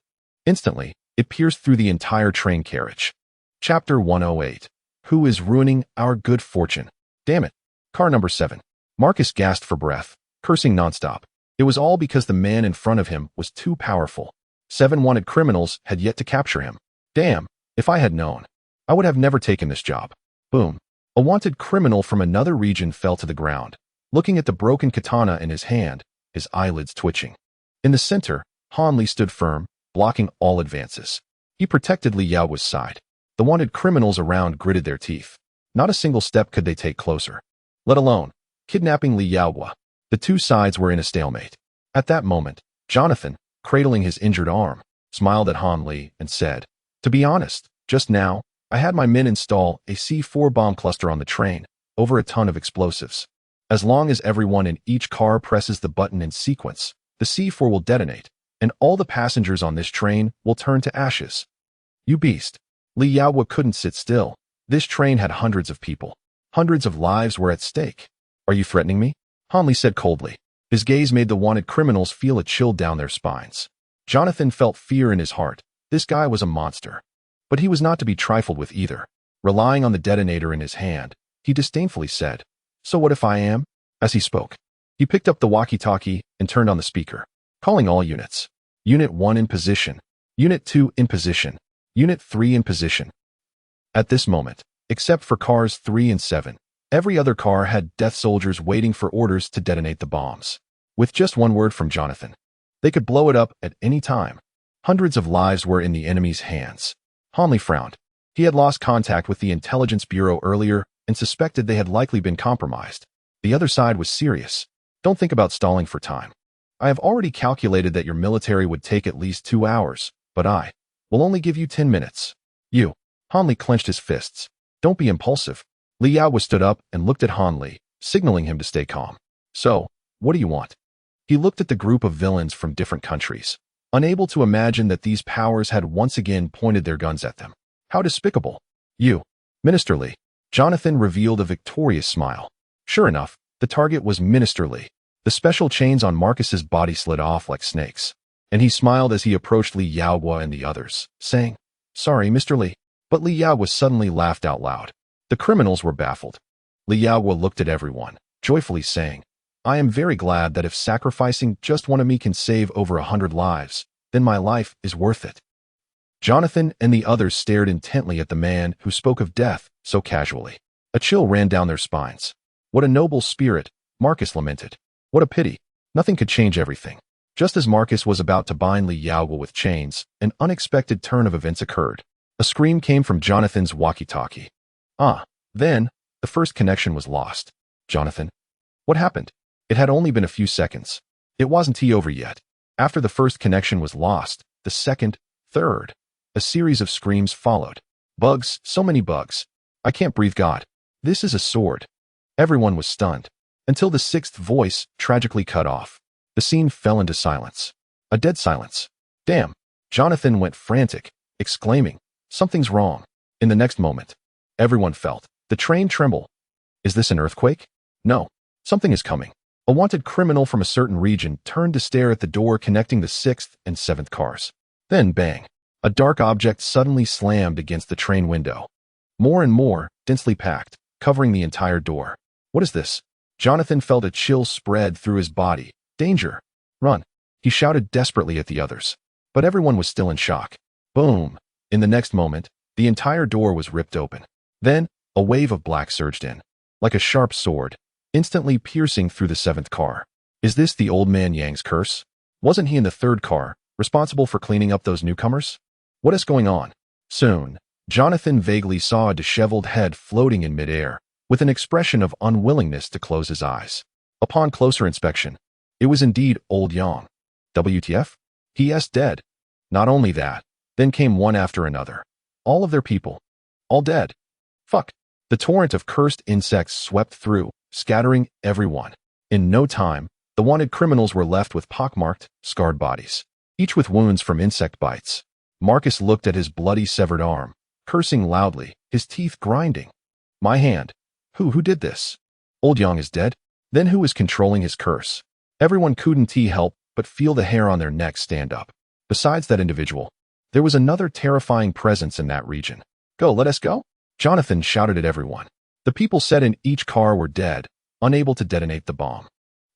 Instantly, it pierced through the entire train carriage. Chapter 108. Who is ruining our good fortune? Damn it. Car number 7. Marcus gasped for breath, cursing nonstop. It was all because the man in front of him was too powerful. 7 wanted criminals had yet to capture him. Damn, if I had known, I would have never taken this job. Boom. A wanted criminal from another region fell to the ground, looking at the broken katana in his hand, his eyelids twitching. In the center, Han Li stood firm, blocking all advances. He protected Li Yao's side. The wanted criminals around gritted their teeth. Not a single step could they take closer, let alone kidnapping Li Yao. The two sides were in a stalemate. At that moment, Jonathan, cradling his injured arm, smiled at Han Li and said, "To be honest, just now, I had my men install a C4 bomb cluster on the train, over a ton of explosives. As long as everyone in each car presses the button in sequence, the C4 will detonate, and all the passengers on this train will turn to ashes." You beast. Li Yao couldn't sit still. This train had hundreds of people. Hundreds of lives were at stake. Are you threatening me? Han Li said coldly. His gaze made the wanted criminals feel a chill down their spines. Jonathan felt fear in his heart. This guy was a monster. But he was not to be trifled with either. Relying on the detonator in his hand, he disdainfully said, "So what if I am?" As he spoke, he picked up the walkie-talkie and turned on the speaker, calling all units. Unit 1 in position. Unit 2 in position. Unit 3 in position. At this moment, except for cars 3 and 7, every other car had death soldiers waiting for orders to detonate the bombs. With just one word from Jonathan, they could blow it up at any time. Hundreds of lives were in the enemy's hands. Han Li frowned. He had lost contact with the intelligence bureau earlier and suspected they had likely been compromised. The other side was serious. Don't think about stalling for time. I have already calculated that your military would take at least 2 hours, but I will only give you 10 minutes. You. Han Li clenched his fists. Don't be impulsive. Li Yao stood up and looked at Han Li, signaling him to stay calm. So, what do you want? He looked at the group of villains from different countries, unable to imagine that these powers had once again pointed their guns at them. How despicable. You. Minister Li. Jonathan revealed a victorious smile. Sure enough, the target was Minister Li. The special chains on Marcus's body slid off like snakes, and he smiled as he approached Li Yao and the others, saying, "Sorry, Mr. Li." But Li Yao suddenly laughed out loud. The criminals were baffled. Li Yao looked at everyone, joyfully saying, "I am very glad that if sacrificing just one of me can save over 100 lives, then my life is worth it." Jonathan and the others stared intently at the man who spoke of death so casually. A chill ran down their spines. What a noble spirit, Marcus lamented. What a pity. Nothing could change everything. Just as Marcus was about to bind Li Yao with chains, an unexpected turn of events occurred. A scream came from Jonathan's walkie-talkie. Then, the first connection was lost. Jonathan. What happened? It had only been a few seconds. It wasn't over yet. After the first connection was lost, the second, Third, a series of screams followed. Bugs, so many bugs. I can't breathe, God. This is a sword. Everyone was stunned. Until the sixth voice tragically cut off. The scene fell into silence. A dead silence. Damn. Jonathan went frantic, exclaiming, something's wrong. In the next moment, everyone felt the train tremble. Is this an earthquake? No. Something is coming. A wanted criminal from a certain region turned to stare at the door connecting the sixth and seventh cars. Then, bang. A dark object suddenly slammed against the train window. More and more, densely packed, covering the entire door. What is this? Jonathan felt a chill spread through his body. Danger. Run. He shouted desperately at the others. But everyone was still in shock. Boom. In the next moment, the entire door was ripped open. Then, a wave of black surged in. Like a sharp sword, instantly piercing through the seventh car. Is this the old man Yang's curse? Wasn't he in the third car, responsible for cleaning up those newcomers? What is going on? Soon, Jonathan vaguely saw a disheveled head floating in midair, with an expression of unwillingness to close his eyes. Upon closer inspection, it was indeed old Yang. WTF? He.S. dead. Not only that, then came one after another. All of their people. All dead. Fuck. The torrent of cursed insects swept through, scattering everyone. In no time, the wanted criminals were left with pockmarked, scarred bodies, each with wounds from insect bites. Marcus looked at his bloody severed arm, cursing loudly, his teeth grinding. My hand. Who did this? Old Yang is dead? Then who is controlling his curse? Everyone couldn't help but feel the hair on their necks stand up. Besides that individual, there was another terrifying presence in that region. Go, let us go? Jonathan shouted at everyone. The people set in each car were dead, unable to detonate the bomb.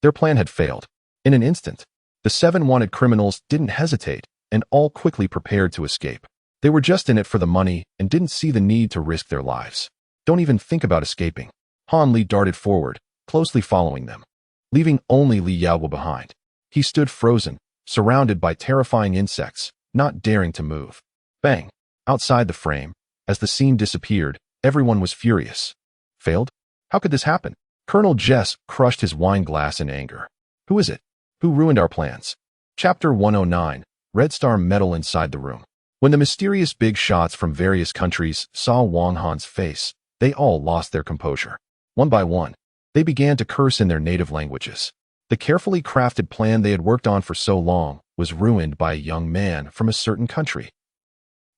Their plan had failed. In an instant, the 7 wanted criminals didn't hesitate, and all quickly prepared to escape. They were just in it for the money and didn't see the need to risk their lives. Don't even think about escaping. Han Li darted forward, closely following them, leaving only Li Yaoguo behind. He stood frozen, surrounded by terrifying insects, not daring to move. Bang! Outside the frame, as the scene disappeared, everyone was furious. Failed? How could this happen? Colonel Jess crushed his wine glass in anger. Who is it? Who ruined our plans? Chapter 109, Red Star Medal inside the room. When the mysterious big shots from various countries saw Wang Han's face, they all lost their composure. One by one, they began to curse in their native languages. The carefully crafted plan they had worked on for so long was ruined by a young man from a certain country.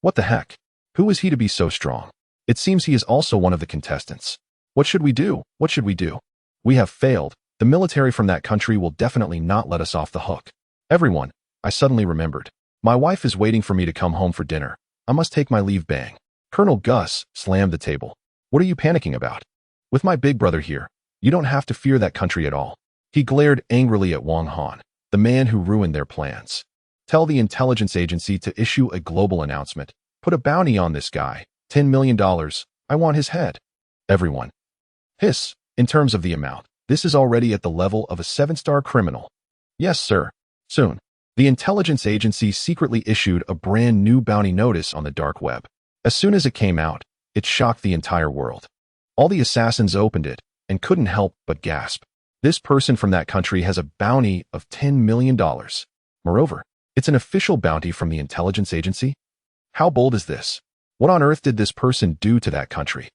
What the heck? Who is he to be so strong? It seems he is also one of the contestants. What should we do? What should we do? We have failed. The military from that country will definitely not let us off the hook. Everyone, I suddenly remembered. My wife is waiting for me to come home for dinner. I must take my leave. Bang. Colonel Gus slammed the table. What are you panicking about? With my big brother here, you don't have to fear that country at all. He glared angrily at Wang Han, the man who ruined their plans. Tell the intelligence agency to issue a global announcement. Put a bounty on this guy. $10 million. I want his head. Everyone. Hiss. In terms of the amount, this is already at the level of a 7-star criminal. Yes, sir. Soon. The intelligence agency secretly issued a brand new bounty notice on the dark web. As soon as it came out, it shocked the entire world. All the assassins opened it and couldn't help but gasp. This person from that country has a bounty of $10 million. Moreover, it's an official bounty from the intelligence agency. How bold is this? What on earth did this person do to that country?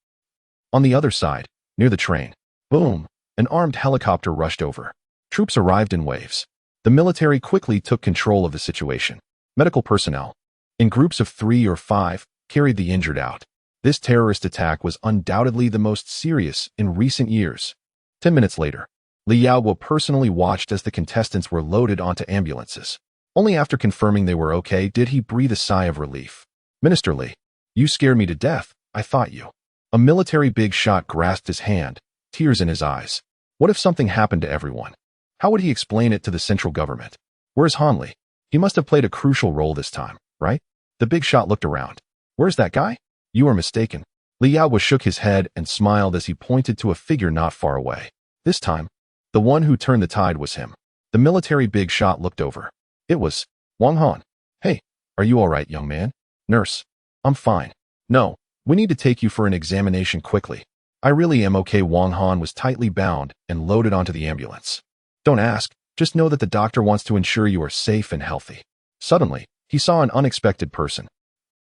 On the other side, near the train, boom, an armed helicopter rushed over. Troops arrived in waves. The military quickly took control of the situation. Medical personnel, in groups of 3 or 5, carried the injured out. This terrorist attack was undoubtedly the most serious in recent years. 10 minutes later, Li Yaoguo personally watched as the contestants were loaded onto ambulances. Only after confirming they were okay did he breathe a sigh of relief. Minister Li, you scared me to death, I thought you. A military big shot grasped his hand, tears in his eyes. What if something happened to everyone? How would he explain it to the central government? Where's Han Li? He must have played a crucial role this time, right? The big shot looked around. Where's that guy? You are mistaken. Li Yaoguo shook his head and smiled as he pointed to a figure not far away. This time, the one who turned the tide was him. The military big shot looked over. It was Wang Han. Hey, are you all right, young man? Nurse. I'm fine. No, we need to take you for an examination quickly. I really am okay. Wang Han was tightly bound and loaded onto the ambulance. Don't ask, just know that the doctor wants to ensure you are safe and healthy. Suddenly, he saw an unexpected person.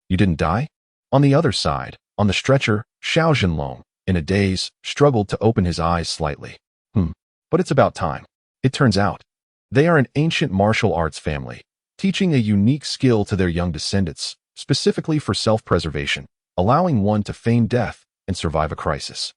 You didn't die? On the other side, on the stretcher, Xiao Zhenlong, in a daze, struggled to open his eyes slightly. But it's about time. It turns out, they are an ancient martial arts family, teaching a unique skill to their young descendants, specifically for self-preservation, allowing one to feign death and survive a crisis.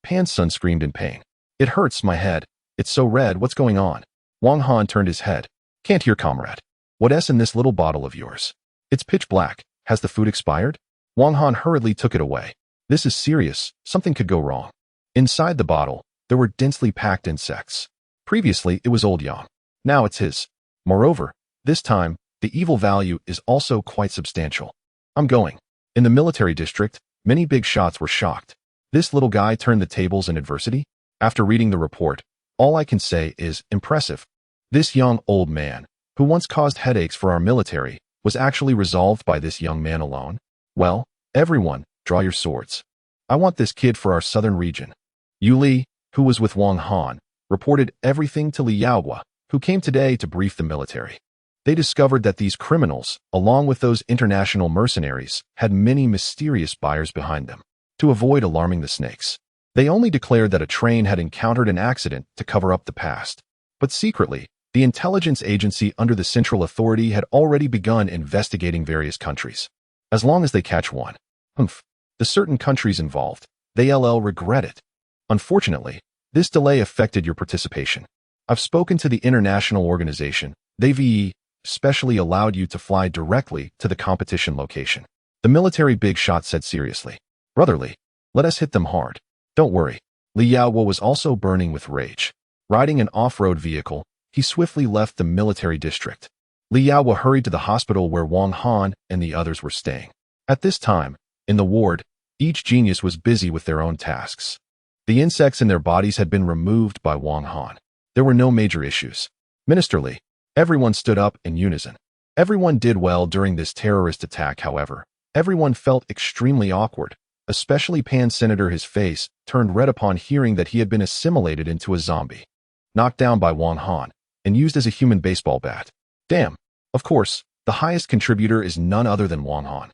Pan's son screamed in pain. It hurts my head. It's so red, what's going on? Wang Han turned his head. Can't hear, comrade. What's in this little bottle of yours? It's pitch black. Has the food expired? Wang Han hurriedly took it away. This is serious. Something could go wrong. Inside the bottle, there were densely packed insects. Previously, it was old Yang. Now it's his. Moreover, this time, the evil value is also quite substantial. I'm going. In the military district, many big shots were shocked. This little guy turned the tables in adversity. After reading the report, all I can say is impressive. This young old man, who once caused headaches for our military, was actually resolved by this young man alone. Well, everyone, draw your swords. I want this kid for our southern region. Yu Li, who was with Wang Han, reported everything to Li Yaohua, who came today to brief the military. They discovered that these criminals, along with those international mercenaries, had many mysterious buyers behind them. To avoid alarming the snakes, they only declared that a train had encountered an accident to cover up the past. But secretly, the intelligence agency under the Central Authority had already begun investigating various countries. As long as they catch one, the certain countries involved, they'll regret it. Unfortunately, this delay affected your participation. I've spoken to the international organization. They've especially allowed you to fly directly to the competition location. The military big shot said seriously. Brotherly, let us hit them hard. Don't worry. Li Yaohua was also burning with rage. Riding an off-road vehicle, he swiftly left the military district. Li Yaohua hurried to the hospital where Wang Han and the others were staying. At this time, in the ward, each genius was busy with their own tasks. The insects in their bodies had been removed by Wang Han. There were no major issues. Minister Li, everyone stood up in unison. Everyone did well during this terrorist attack, however. Everyone felt extremely awkward, especially Pan Senator. His face turned red upon hearing that he had been assimilated into a zombie, knocked down by Wang Han, and used as a human baseball bat. Damn. Of course, the highest contributor is none other than Wang Han.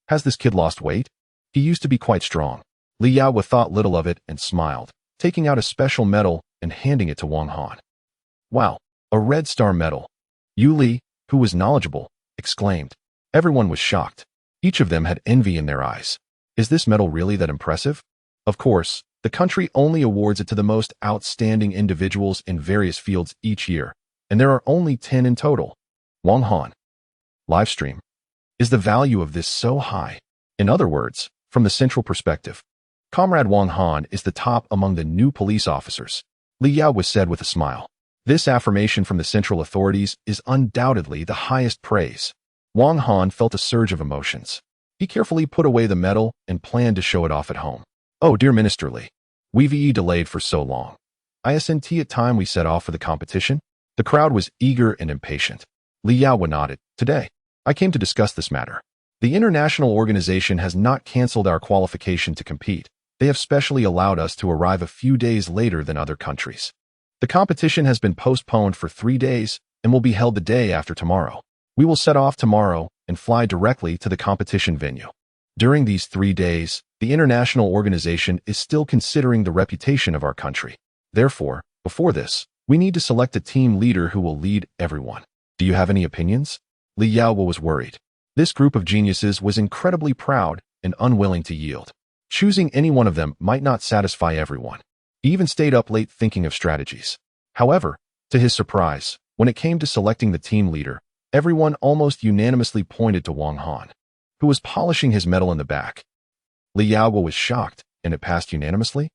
Has this kid lost weight? He used to be quite strong. Li Yaohua thought little of it and smiled, taking out a special medal and handing it to Wang Han. Wow, a red star medal. Yu Li, who was knowledgeable, exclaimed. Everyone was shocked. Each of them had envy in their eyes. Is this medal really that impressive? Of course, the country only awards it to the most outstanding individuals in various fields each year, and there are only 10 in total. Wang Han. Livestream. Is the value of this so high? In other words, from the central perspective, Comrade Wang Han is the top among the new police officers, Li Yaohua said with a smile. This affirmation from the central authorities is undoubtedly the highest praise. Wang Han felt a surge of emotions. He carefully put away the medal and planned to show it off at home. Oh, dear Minister Li, we've delayed for so long. Isn't it time we set off for the competition? The crowd was eager and impatient. Li Yaohua nodded. Today, I came to discuss this matter. The international organization has not canceled our qualification to compete. They have specially allowed us to arrive a few days later than other countries. The competition has been postponed for 3 days and will be held the day after tomorrow. We will set off tomorrow and fly directly to the competition venue. During these 3 days, the international organization is still considering the reputation of our country. Therefore, before this, we need to select a team leader who will lead everyone. Do you have any opinions? Li Yaohua was worried. This group of geniuses was incredibly proud and unwilling to yield. Choosing any one of them might not satisfy everyone. He even stayed up late thinking of strategies. However, to his surprise, when it came to selecting the team leader, everyone almost unanimously pointed to Wang Han, who was polishing his medal in the back. Li Yaohua was shocked, and it passed unanimously.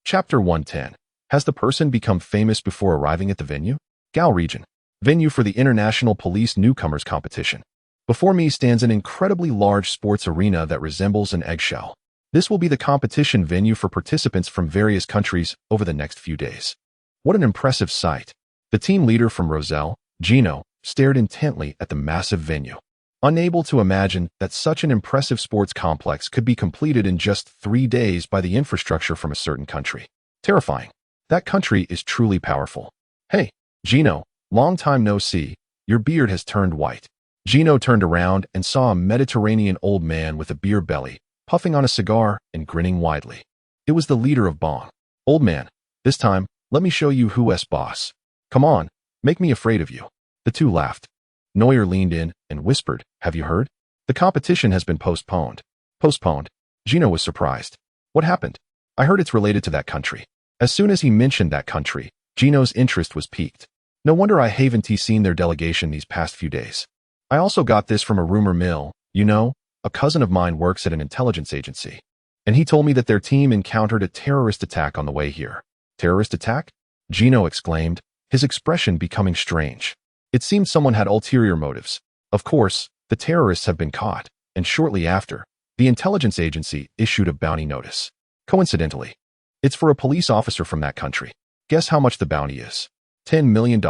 Chapter 110. Has the person become famous before arriving at the venue? Gao region. Venue for the International Police Newcomers Competition. Before me stands an incredibly large sports arena that resembles an eggshell. This will be the competition venue for participants from various countries over the next few days. What an impressive sight. The team leader from Roselle, Gino, stared intently at the massive venue, unable to imagine that such an impressive sports complex could be completed in just 3 days by the infrastructure from a certain country. Terrifying. That country is truly powerful. Hey, Gino, long time no see. Your beard has turned white. Gino turned around and saw a Mediterranean old man with a beer belly, puffing on a cigar and grinning widely. It was the leader of Bong. Old man, this time, let me show you who's boss. Come on, make me afraid of you. The two laughed. Neuer leaned in and whispered, have you heard? The competition has been postponed. Postponed? Gino was surprised. What happened? I heard it's related to that country. As soon as he mentioned that country, Gino's interest was piqued. No wonder I haven't seen their delegation these past few days. I also got this from a rumor mill. You know, a cousin of mine works at an intelligence agency. And he told me that their team encountered a terrorist attack on the way here. Terrorist attack? Gino exclaimed, his expression becoming strange. It seemed someone had ulterior motives. Of course, the terrorists have been caught, and shortly after, the intelligence agency issued a bounty notice. Coincidentally, it's for a police officer from that country. Guess how much the bounty is? $10 million.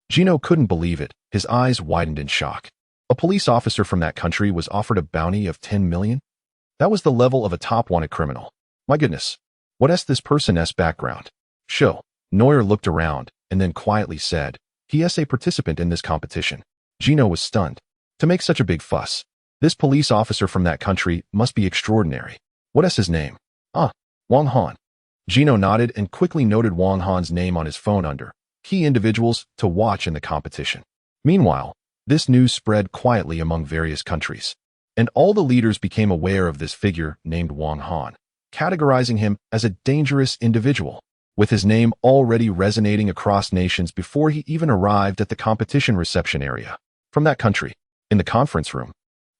Gino couldn't believe it, his eyes widened in shock. A police officer from that country was offered a bounty of $10 million? That was the level of a top-wanted criminal. My goodness, what's this person's background? Show. Neuer looked around, and then quietly said, he is a participant in this competition. Gino was stunned. To make such a big fuss. This police officer from that country must be extraordinary. What's his name? Wang Han. Gino nodded and quickly noted Wang Han's name on his phone under key individuals to watch in the competition. Meanwhile, this news spread quietly among various countries, and all the leaders became aware of this figure named Wang Han, categorizing him as a dangerous individual, with his name already resonating across nations before he even arrived at the competition reception area. From that country, in the conference room,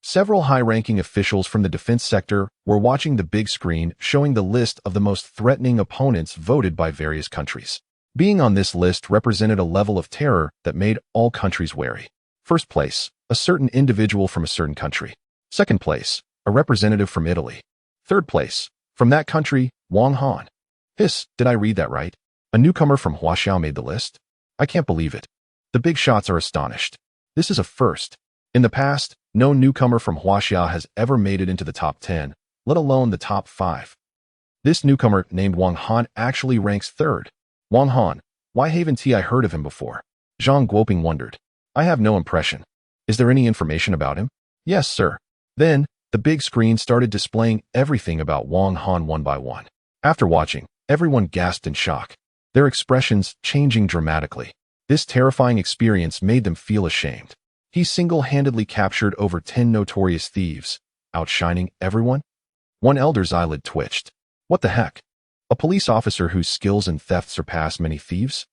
several high-ranking officials from the defense sector were watching the big screen showing the list of the most threatening opponents voted by various countries. Being on this list represented a level of terror that made all countries wary. First place, a certain individual from a certain country. Second place, a representative from Italy. Third place, from that country, Wang Han. Did I read that right? A newcomer from Huaxiao made the list? I can't believe it. The big shots are astonished. This is a first. In the past, no newcomer from Huaxiao has ever made it into the top 10, let alone the top 5. This newcomer named Wang Han actually ranks third. Wang Han, why haven't I heard of him before? Zhang Guoping wondered. I have no impression. Is there any information about him? Yes, sir. Then, the big screen started displaying everything about Wang Han one by one. After watching, everyone gasped in shock, their expressions changing dramatically. This terrifying experience made them feel ashamed. He single-handedly captured over 10 notorious thieves, outshining everyone. One elder's eyelid twitched. What the heck? A police officer whose skills in theft surpass many thieves?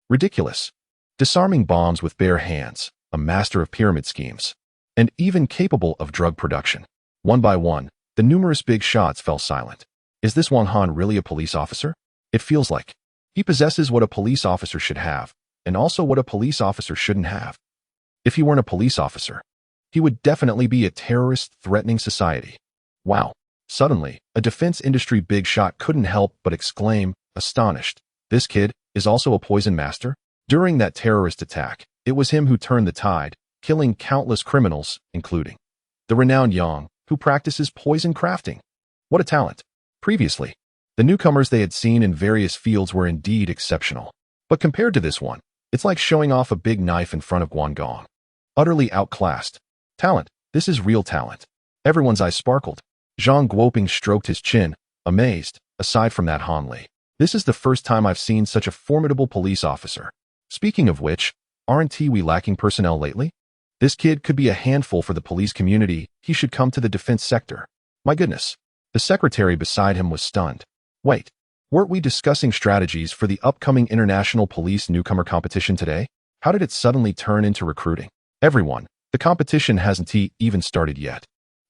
Ridiculous. Disarming bombs with bare hands, a master of pyramid schemes, and even capable of drug production. One by one, the numerous big shots fell silent. Is this Wang Han really a police officer? It feels like. He possesses what a police officer should have, and also what a police officer shouldn't have. If he weren't a police officer, he would definitely be a terrorist threatening society. Wow. Suddenly, a defense industry big shot couldn't help but exclaim, astonished. This kid is also a poison master? During that terrorist attack, it was him who turned the tide, killing countless criminals, including the renowned Yang, who practices poison crafting. What a talent. Previously, the newcomers they had seen in various fields were indeed exceptional. But compared to this one, it's like showing off a big knife in front of Guangdong. Utterly outclassed. Talent. This is real talent. Everyone's eyes sparkled. Zhang Guoping stroked his chin, amazed. Aside from that, Han Li, this is the first time I've seen such a formidable police officer. Speaking of which, aren't we lacking personnel lately? This kid could be a handful for the police community. He should come to the defense sector. My goodness. The secretary beside him was stunned. Wait, weren't we discussing strategies for the upcoming international police newcomer competition today? How did it suddenly turn into recruiting? Everyone, the competition hasn't even started yet.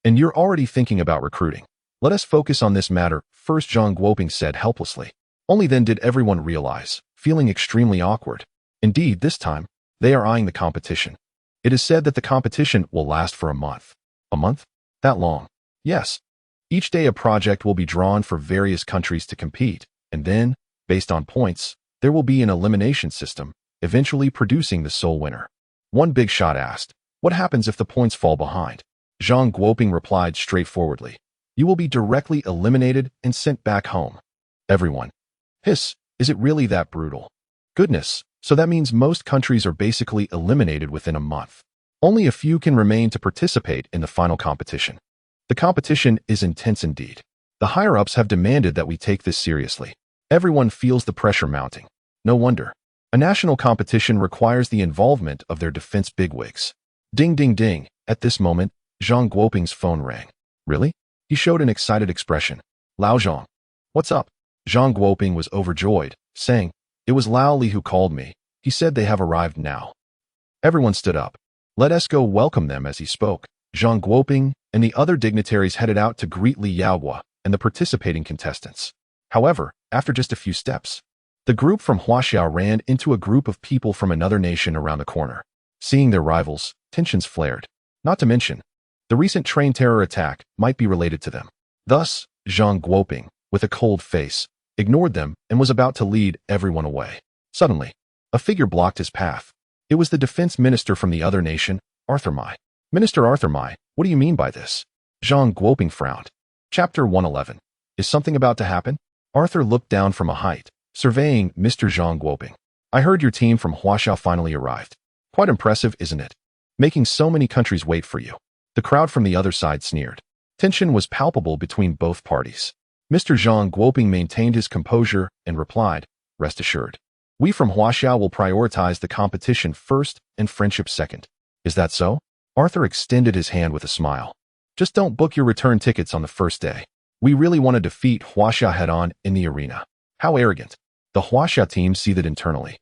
And you're already thinking about recruiting. Let us focus on this matter first, Zhang Guoping said helplessly. Only then did everyone realize, feeling extremely awkward. Indeed, this time, they are eyeing the competition. It is said that the competition will last for a month. A month? That long? Yes. Each day a project will be drawn for various countries to compete, and then, based on points, there will be an elimination system, eventually producing the sole winner. One big shot asked, what happens if the points fall behind? Zhang Guoping replied straightforwardly, you will be directly eliminated and sent back home. Everyone. Is it really that brutal? Goodness, So that means most countries are basically eliminated within a month. Only a few can remain to participate in the final competition. The competition is intense indeed. The higher-ups have demanded that we take this seriously. Everyone feels the pressure mounting. No wonder. A national competition requires the involvement of their defense bigwigs. Ding ding ding. At this moment, Zhang Guoping's phone rang. Really? He showed an excited expression. Lao Zhang. What's up? Zhang Guoping was overjoyed, saying, It was Lao Li who called me. He said they have arrived now. Everyone stood up. Let us go welcome them. As he spoke, Zhang Guoping and the other dignitaries headed out to greet Li Yaohua and the participating contestants. However, after just a few steps, the group from Huaxiao ran into a group of people from another nation around the corner. Seeing their rivals, tensions flared. Not to mention, the recent train terror attack might be related to them. Thus, Zhang Guoping, with a cold face, ignored them and was about to lead everyone away. Suddenly, a figure blocked his path. It was the defense minister from the other nation, Arthur Mai. Minister Arthur Mai, what do you mean by this? Zhang Guoping frowned. Chapter 111. Is something about to happen? Arthur looked down from a height, surveying Mr. Zhang Guoping. I heard your team from Huaxiao finally arrived. Quite impressive, isn't it? Making so many countries wait for you. The crowd from the other side sneered. Tension was palpable between both parties. Mr. Zhang Guoping maintained his composure and replied, Rest assured. We from Huaxiao will prioritize the competition first and friendship second. Is that so? Arthur extended his hand with a smile. Just don't book your return tickets on the first day. We really want to defeat Huaxia head-on in the arena. How arrogant. The Huaxia team seethed internally.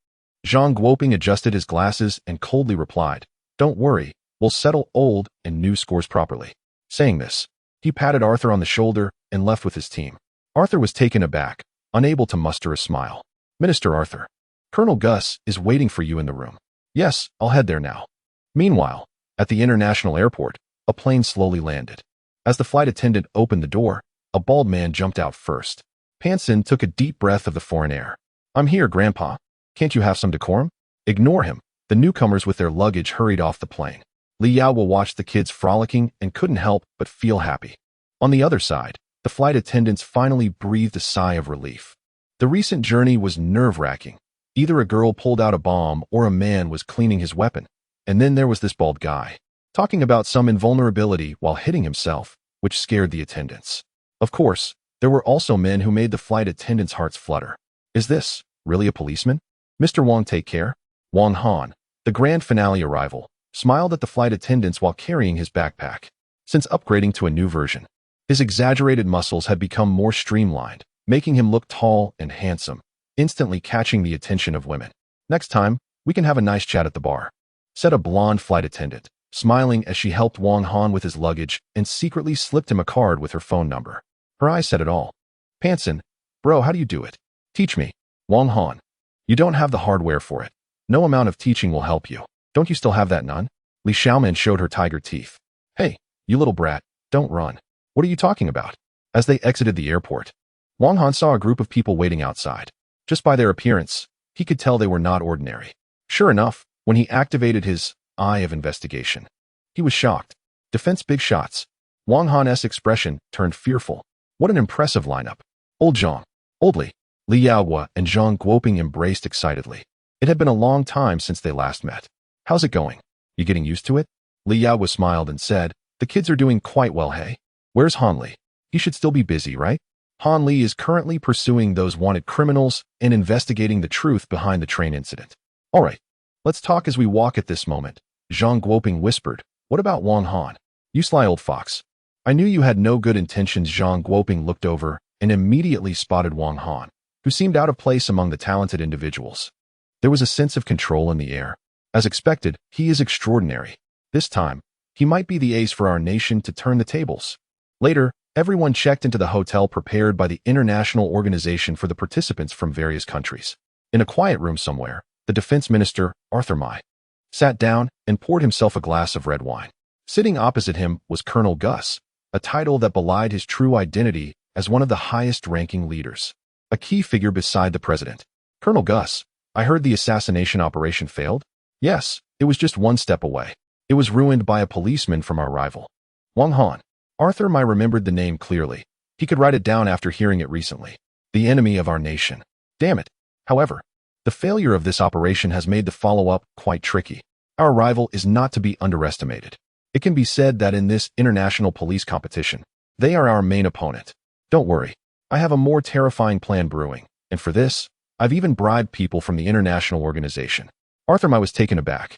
Zhang Guoping adjusted his glasses and coldly replied, Don't worry, we'll settle old and new scores properly. Saying this, he patted Arthur on the shoulder and left with his team. Arthur was taken aback, unable to muster a smile. Minister Arthur, Colonel Gus is waiting for you in the room. Yes, I'll head there now. Meanwhile, at the international airport, a plane slowly landed. As the flight attendant opened the door, a bald man jumped out first. Panson took a deep breath of the foreign air. I'm here, Grandpa. Can't you have some decorum? Ignore him. The newcomers with their luggage hurried off the plane. Li Yaohua watched the kids frolicking and couldn't help but feel happy. On the other side, the flight attendants finally breathed a sigh of relief. The recent journey was nerve-wracking. Either a girl pulled out a bomb or a man was cleaning his weapon. And then there was this bald guy, talking about some invulnerability while hitting himself, which scared the attendants. Of course, there were also men who made the flight attendants' hearts flutter. Is this really a policeman? Mr. Wang, take care. Wang Han, the grand finale arrival, smiled at the flight attendants while carrying his backpack. Since upgrading to a new version, his exaggerated muscles had become more streamlined, making him look tall and handsome, instantly catching the attention of women. Next time, we can have a nice chat at the bar, said a blonde flight attendant, smiling as she helped Wang Han with his luggage and secretly slipped him a card with her phone number. Her eyes said it all. Panson, bro, how do you do it? Teach me. Wang Han, you don't have the hardware for it. No amount of teaching will help you. Don't you still have that nun? Li Xiaoman showed her tiger teeth. Hey, you little brat, don't run. What are you talking about? As they exited the airport, Wang Han saw a group of people waiting outside. Just by their appearance, he could tell they were not ordinary. Sure enough, when he activated his eye of investigation, he was shocked. Defense big shots. Wang Han's expression turned fearful. What an impressive lineup. Old Zhang, Old Li, Li Yaohua and Zhang Guoping embraced excitedly. It had been a long time since they last met. How's it going? You getting used to it? Li Yaohua smiled and said, The kids are doing quite well, hey? Where's Han Li? He should still be busy, right? Han Li is currently pursuing those wanted criminals and investigating the truth behind the train incident. All right, let's talk as we walk at this moment. Zhang Guoping whispered, What about Wang Han? You sly old fox. I knew you had no good intentions. Zhang Guoping looked over and immediately spotted Wang Han, who seemed out of place among the talented individuals. There was a sense of control in the air. As expected, he is extraordinary. This time, he might be the ace for our nation to turn the tables. Later, everyone checked into the hotel prepared by the International Organization for the participants from various countries. In a quiet room somewhere, the defense minister, Arthur Mai, sat down and poured himself a glass of red wine. Sitting opposite him was Colonel Gus, a title that belied his true identity as one of the highest-ranking leaders, a key figure beside the president. Colonel Gus, I heard the assassination operation failed? Yes, it was just one step away. It was ruined by a policeman from our rival. Wang Han. Arthur Mai remembered the name clearly. He could write it down after hearing it recently. The enemy of our nation. Damn it. However, The failure of this operation has made the follow-up quite tricky. Our rival is not to be underestimated. It can be said that in this international police competition, they are our main opponent. Don't worry, I have a more terrifying plan brewing, and for this, I've even bribed people from the international organization. Arthur Mai was taken aback.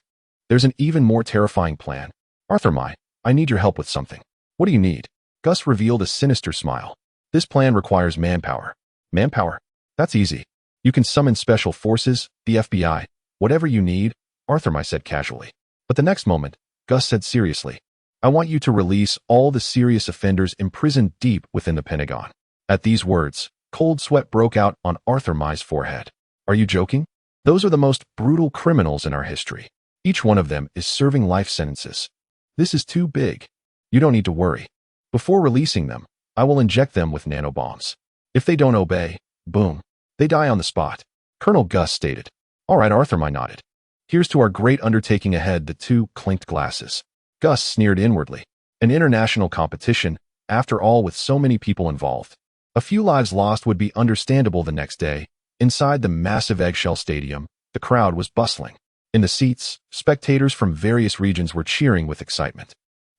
There's an even more terrifying plan. Arthur Mai, I need your help with something. What do you need? Gus revealed a sinister smile. This plan requires manpower. Manpower? That's easy. You can summon special forces, the FBI, whatever you need, Arthur Mai said casually. But the next moment, Gus said seriously, I want you to release all the serious offenders imprisoned deep within the Pentagon. At these words, cold sweat broke out on Arthur Mai's forehead. Are you joking? Those are the most brutal criminals in our history. Each one of them is serving life sentences. This is too big. You don't need to worry. Before releasing them, I will inject them with nanobombs. If they don't obey, boom, they die on the spot. Colonel Gus stated. All right, Arthur Mai nodded. Here's to our great undertaking ahead. The two clinked glasses. Gus sneered inwardly. An international competition, after all, with so many people involved. A few lives lost would be understandable the next day. Inside the massive eggshell stadium, the crowd was bustling. In the seats, spectators from various regions were cheering with excitement.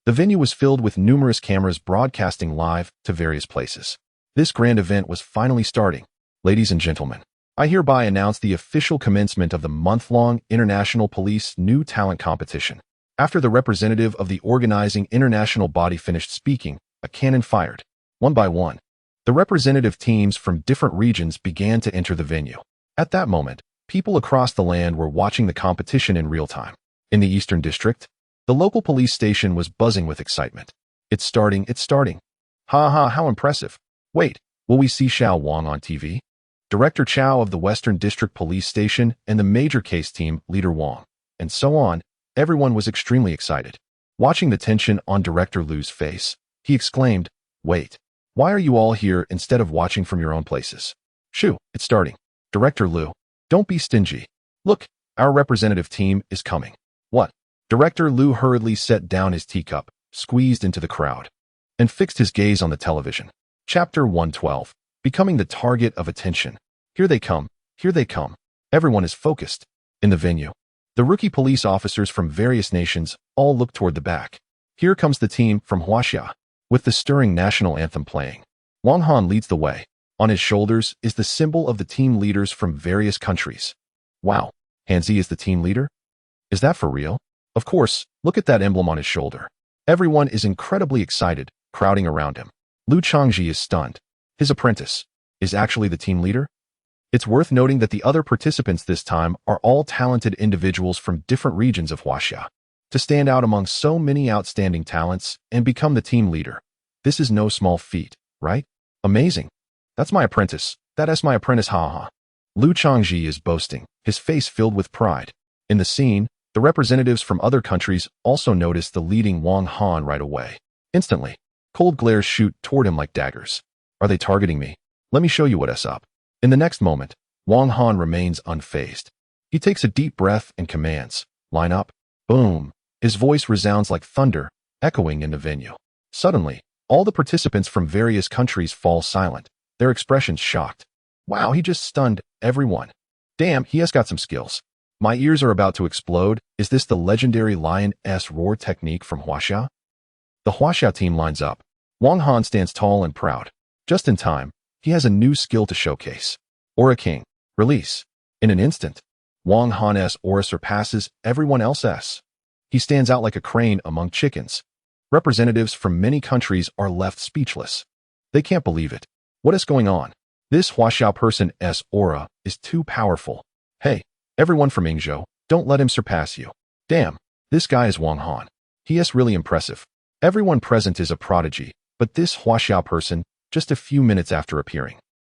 The venue was filled with numerous cameras broadcasting live to various places. This grand event was finally starting. Ladies and gentlemen, I hereby announce the official commencement of the month-long International Police New Talent Competition. After the representative of the organizing international body finished speaking, a cannon fired. One by one, the representative teams from different regions began to enter the venue. At that moment, people across the land were watching the competition in real time. In the Eastern District, the local police station was buzzing with excitement. It's starting, it's starting. Ha ha, how impressive. Wait, will we see Xiao Wang on TV? Director Chow of the Western District Police Station and the major case team, Leader Wang, and so on. Everyone was extremely excited. Watching the tension on Director Lu's face, he exclaimed, wait, why are you all here instead of watching from your own places? Shoo, it's starting. Director Lu, don't be stingy. Look, our representative team is coming. What? Director Lu hurriedly set down his teacup, squeezed into the crowd, and fixed his gaze on the television. Chapter 112, Becoming the Target of Attention. Here they come, here they come. Everyone is focused. In the venue, the rookie police officers from various nations all look toward the back. Here comes the team from Huaxia, with the stirring national anthem playing. Wang Han leads the way. On his shoulders is the symbol of the team leaders from various countries. Wow, Hanzi is the team leader? Is that for real? Of course, look at that emblem on his shoulder. Everyone is incredibly excited, crowding around him. Lu Changji is stunned. His apprentice is actually the team leader? It's worth noting that the other participants this time are all talented individuals from different regions of Huaxia. To stand out among so many outstanding talents and become the team leader, this is no small feat, right? Amazing. That's my apprentice. That's my apprentice, ha. Lu Changji is boasting, his face filled with pride. In the scene, the representatives from other countries also noticed the leading Wang Han right away. Instantly, cold glares shoot toward him like daggers. Are they targeting me? Let me show you what's up. In the next moment, Wang Han remains unfazed. He takes a deep breath and commands, line up. Boom. His voice resounds like thunder, echoing in the venue. Suddenly, all the participants from various countries fall silent, their expressions shocked. Wow, he just stunned everyone. Damn, he has got some skills. My ears are about to explode. Is this the legendary Lion's Roar technique from Huaxia? The Huaxia team lines up. Wang Han stands tall and proud. Just in time, he has a new skill to showcase. Aura King. Release. In an instant, Wang Han's aura surpasses everyone else's. He stands out like a crane among chickens. Representatives from many countries are left speechless. They can't believe it. What is going on? This Huaxia person's aura is too powerful. Hey, everyone from Yingzhou, don't let him surpass you. Damn, this guy is Wang Han. He is really impressive. Everyone present is a prodigy, but this Huaxia person, just a few minutes after appearing,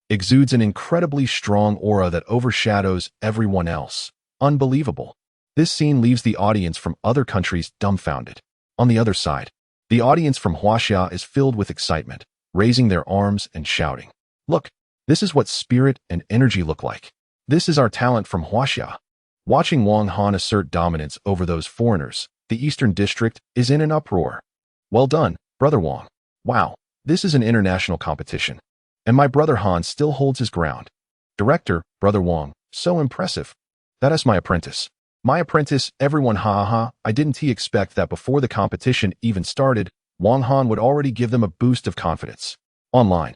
exudes an incredibly strong aura that overshadows everyone else. Unbelievable. This scene leaves the audience from other countries dumbfounded. On the other side, the audience from Huaxia is filled with excitement, raising their arms and shouting. Look, this is what spirit and energy look like. This is our talent from Huaxia. Watching Wang Han assert dominance over those foreigners, the Eastern District is in an uproar. Well done, Brother Wang. Wow, this is an international competition. And my brother Han still holds his ground. Director, Brother Wang, So impressive. That is my apprentice. My apprentice, everyone ha ha. I didn't expect that before the competition even started, Wang Han would already give them a boost of confidence. Online,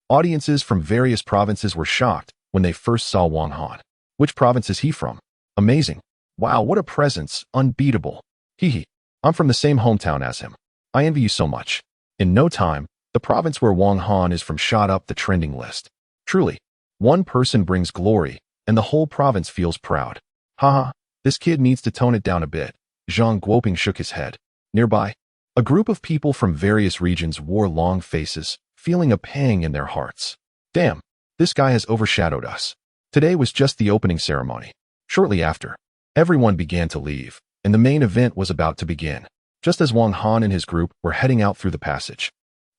audiences from various provinces were shocked when they first saw Wang Han. Which province is he from? Amazing. Wow, what a presence, unbeatable. Hee. I'm from the same hometown as him. I envy you so much. In no time, the province where Wang Han is from shot up the trending list. Truly, one person brings glory, and the whole province feels proud. Haha, this kid needs to tone it down a bit. Zhang Guoping shook his head. Nearby, a group of people from various regions wore long faces, feeling a pang in their hearts. Damn, this guy has overshadowed us. Today was just the opening ceremony. Shortly after, everyone began to leave, and the main event was about to begin. Just as Wang Han and his group were heading out through the passage,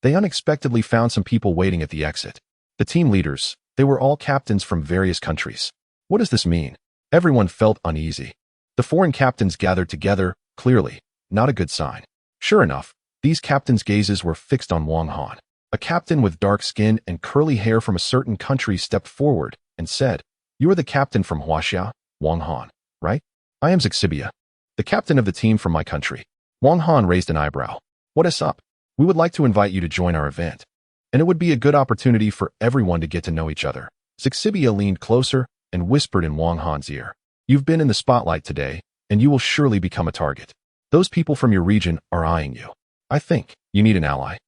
they unexpectedly found some people waiting at the exit. The team leaders, they were all captains from various countries. What does this mean? Everyone felt uneasy. The foreign captains gathered together, clearly, not a good sign. Sure enough, these captains' gazes were fixed on Wang Han. A captain with dark skin and curly hair from a certain country stepped forward and said, "You are the captain from Huaxia, Wang Han, right? I am Zixibia, the captain of the team from my country." Wang Han raised an eyebrow. "What is up? We would like to invite you to join our event. And it would be a good opportunity for everyone to get to know each other." Zixibia leaned closer and whispered in Wang Han's ear, "You've been in the spotlight today, and you will surely become a target. Those people from your region are eyeing you. I think you need an ally."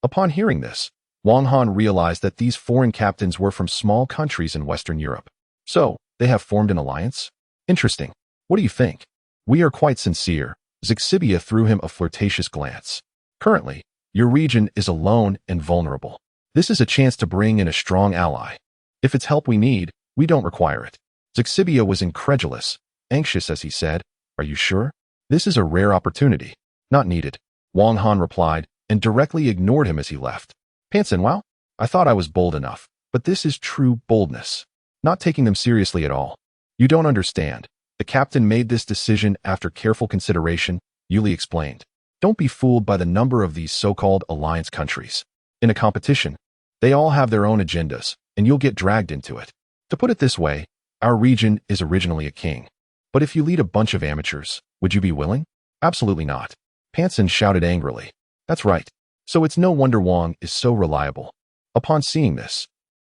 Upon hearing this, Wang Han realized that these foreign captains were from small countries in Western Europe. So, they have formed an alliance? Interesting. What do you think? We are quite sincere. Zixibia threw him a flirtatious glance. Currently, your region is alone and vulnerable. This is a chance to bring in a strong ally. If it's help we need, we don't require it. Zixibia was incredulous, anxious as he said, "Are you sure? This is a rare opportunity." "Not needed," Wang Han replied, and directly ignored him as he left. Pansin, wow, I thought I was bold enough, but this is true boldness. Not taking them seriously at all. You don't understand. The captain made this decision after careful consideration, Yuli explained. Don't be fooled by the number of these so-called alliance countries. In a competition, they all have their own agendas, and you'll get dragged into it. To put it this way, our region is originally a king. But if you lead a bunch of amateurs, would you be willing? Absolutely not. Pansin shouted angrily. That's right. So it's no wonder Wang is so reliable. Upon seeing this,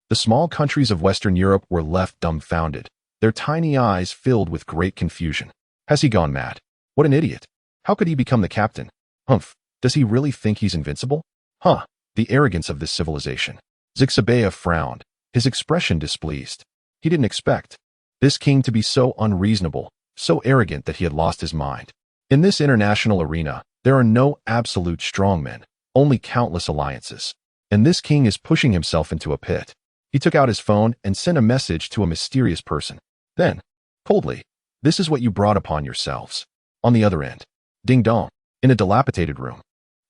the small countries of Western Europe were left dumbfounded, their tiny eyes filled with great confusion. Has he gone mad? What an idiot. How could he become the captain? Humph, does he really think he's invincible? Huh, the arrogance of this civilization. Zixibea frowned, his expression displeased. He didn't expect this king to be so unreasonable, so arrogant that he had lost his mind. In this international arena, there are no absolute strongmen, only countless alliances. And this king is pushing himself into a pit. He took out his phone and sent a message to a mysterious person. Then, coldly, "This is what you brought upon yourselves." On the other end, ding dong, in a dilapidated room,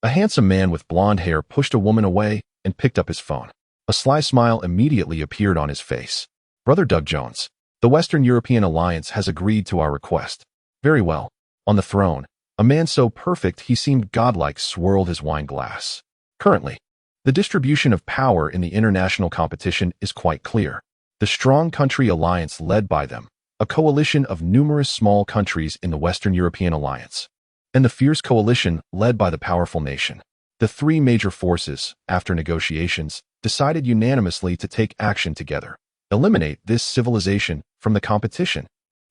a handsome man with blonde hair pushed a woman away and picked up his phone. A sly smile immediately appeared on his face. "Brother Doug Jones, the Western European Alliance has agreed to our request." Very well. On the throne, a man so perfect he seemed godlike swirled his wine glass. Currently, the distribution of power in the international competition is quite clear. The strong country alliance led by them, a coalition of numerous small countries in the Western European Alliance, and the fierce coalition led by the powerful nation. The three major forces, after negotiations, decided unanimously to take action together, eliminate this civilization from the competition.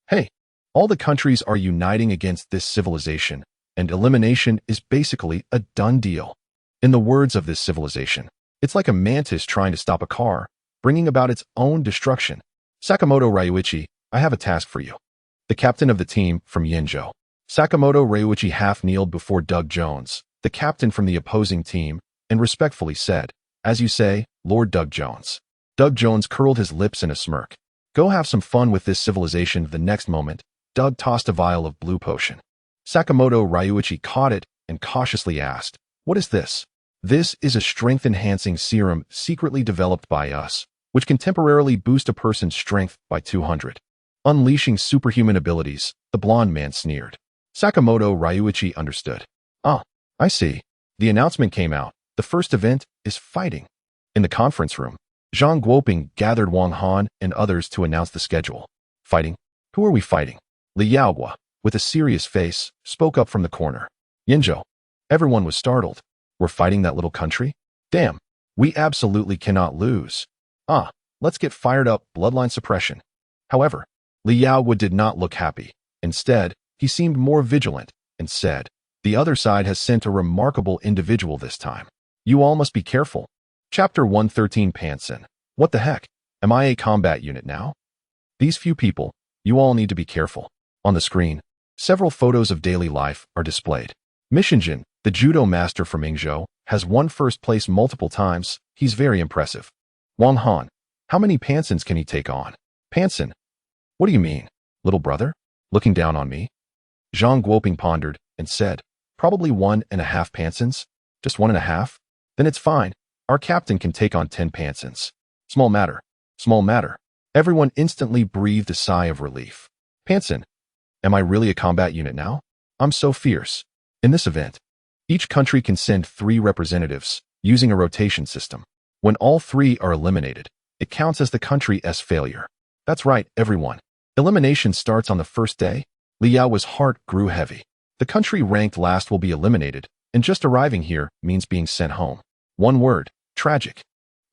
Hey, all the countries are uniting against this civilization, and elimination is basically a done deal. In the words of this civilization, it's like a mantis trying to stop a car, bringing about its own destruction. Sakamoto Ryuichi, I have a task for you. The captain of the team from Yinzhou. Sakamoto Ryuichi half-kneeled before Doug Jones, the captain from the opposing team, and respectfully said, "As you say, Lord Doug Jones." Doug Jones curled his lips in a smirk. "Go have some fun with this civilization." The next moment, Doug tossed a vial of blue potion. Sakamoto Ryuichi caught it and cautiously asked, "What is this?" "This is a strength-enhancing serum secretly developed by us, which can temporarily boost a person's strength by 200. Unleashing superhuman abilities," the blonde man sneered. Sakamoto Ryuichi understood. "Ah, I see." The announcement came out. The first event is fighting. In the conference room, Zhang Guoping gathered Wang Han and others to announce the schedule. Fighting? Who are we fighting? Li Yaogua, with a serious face, spoke up from the corner. Yinzhou. Everyone was startled. We're fighting that little country? Damn, we absolutely cannot lose. Let's get fired up, bloodline suppression. However, Li Yaogua did not look happy. Instead, he seemed more vigilant and said, the other side has sent a remarkable individual this time. You all must be careful. Chapter 113 Panson. What the heck? Am I a combat unit now? These few people, you all need to be careful. On the screen, several photos of daily life are displayed. Mishinjin, the judo master from Yingzhou, has won first place multiple times. He's very impressive. Wang Han, how many Pansons can he take on? Panson? What do you mean, little brother? Looking down on me? Zhang Guoping pondered and said, probably 1.5 Pansons? Just 1.5? Then it's fine. Our captain can take on 10 Pansons. Small matter. Small matter. Everyone instantly breathed a sigh of relief. Panson, am I really a combat unit now? I'm so fierce. In this event, each country can send 3 representatives using a rotation system. When all 3 are eliminated, it counts as the country's failure. That's right, everyone. Elimination starts on the first day. Li Yao's heart grew heavy. The country ranked last will be eliminated, and just arriving here means being sent home. One word, tragic.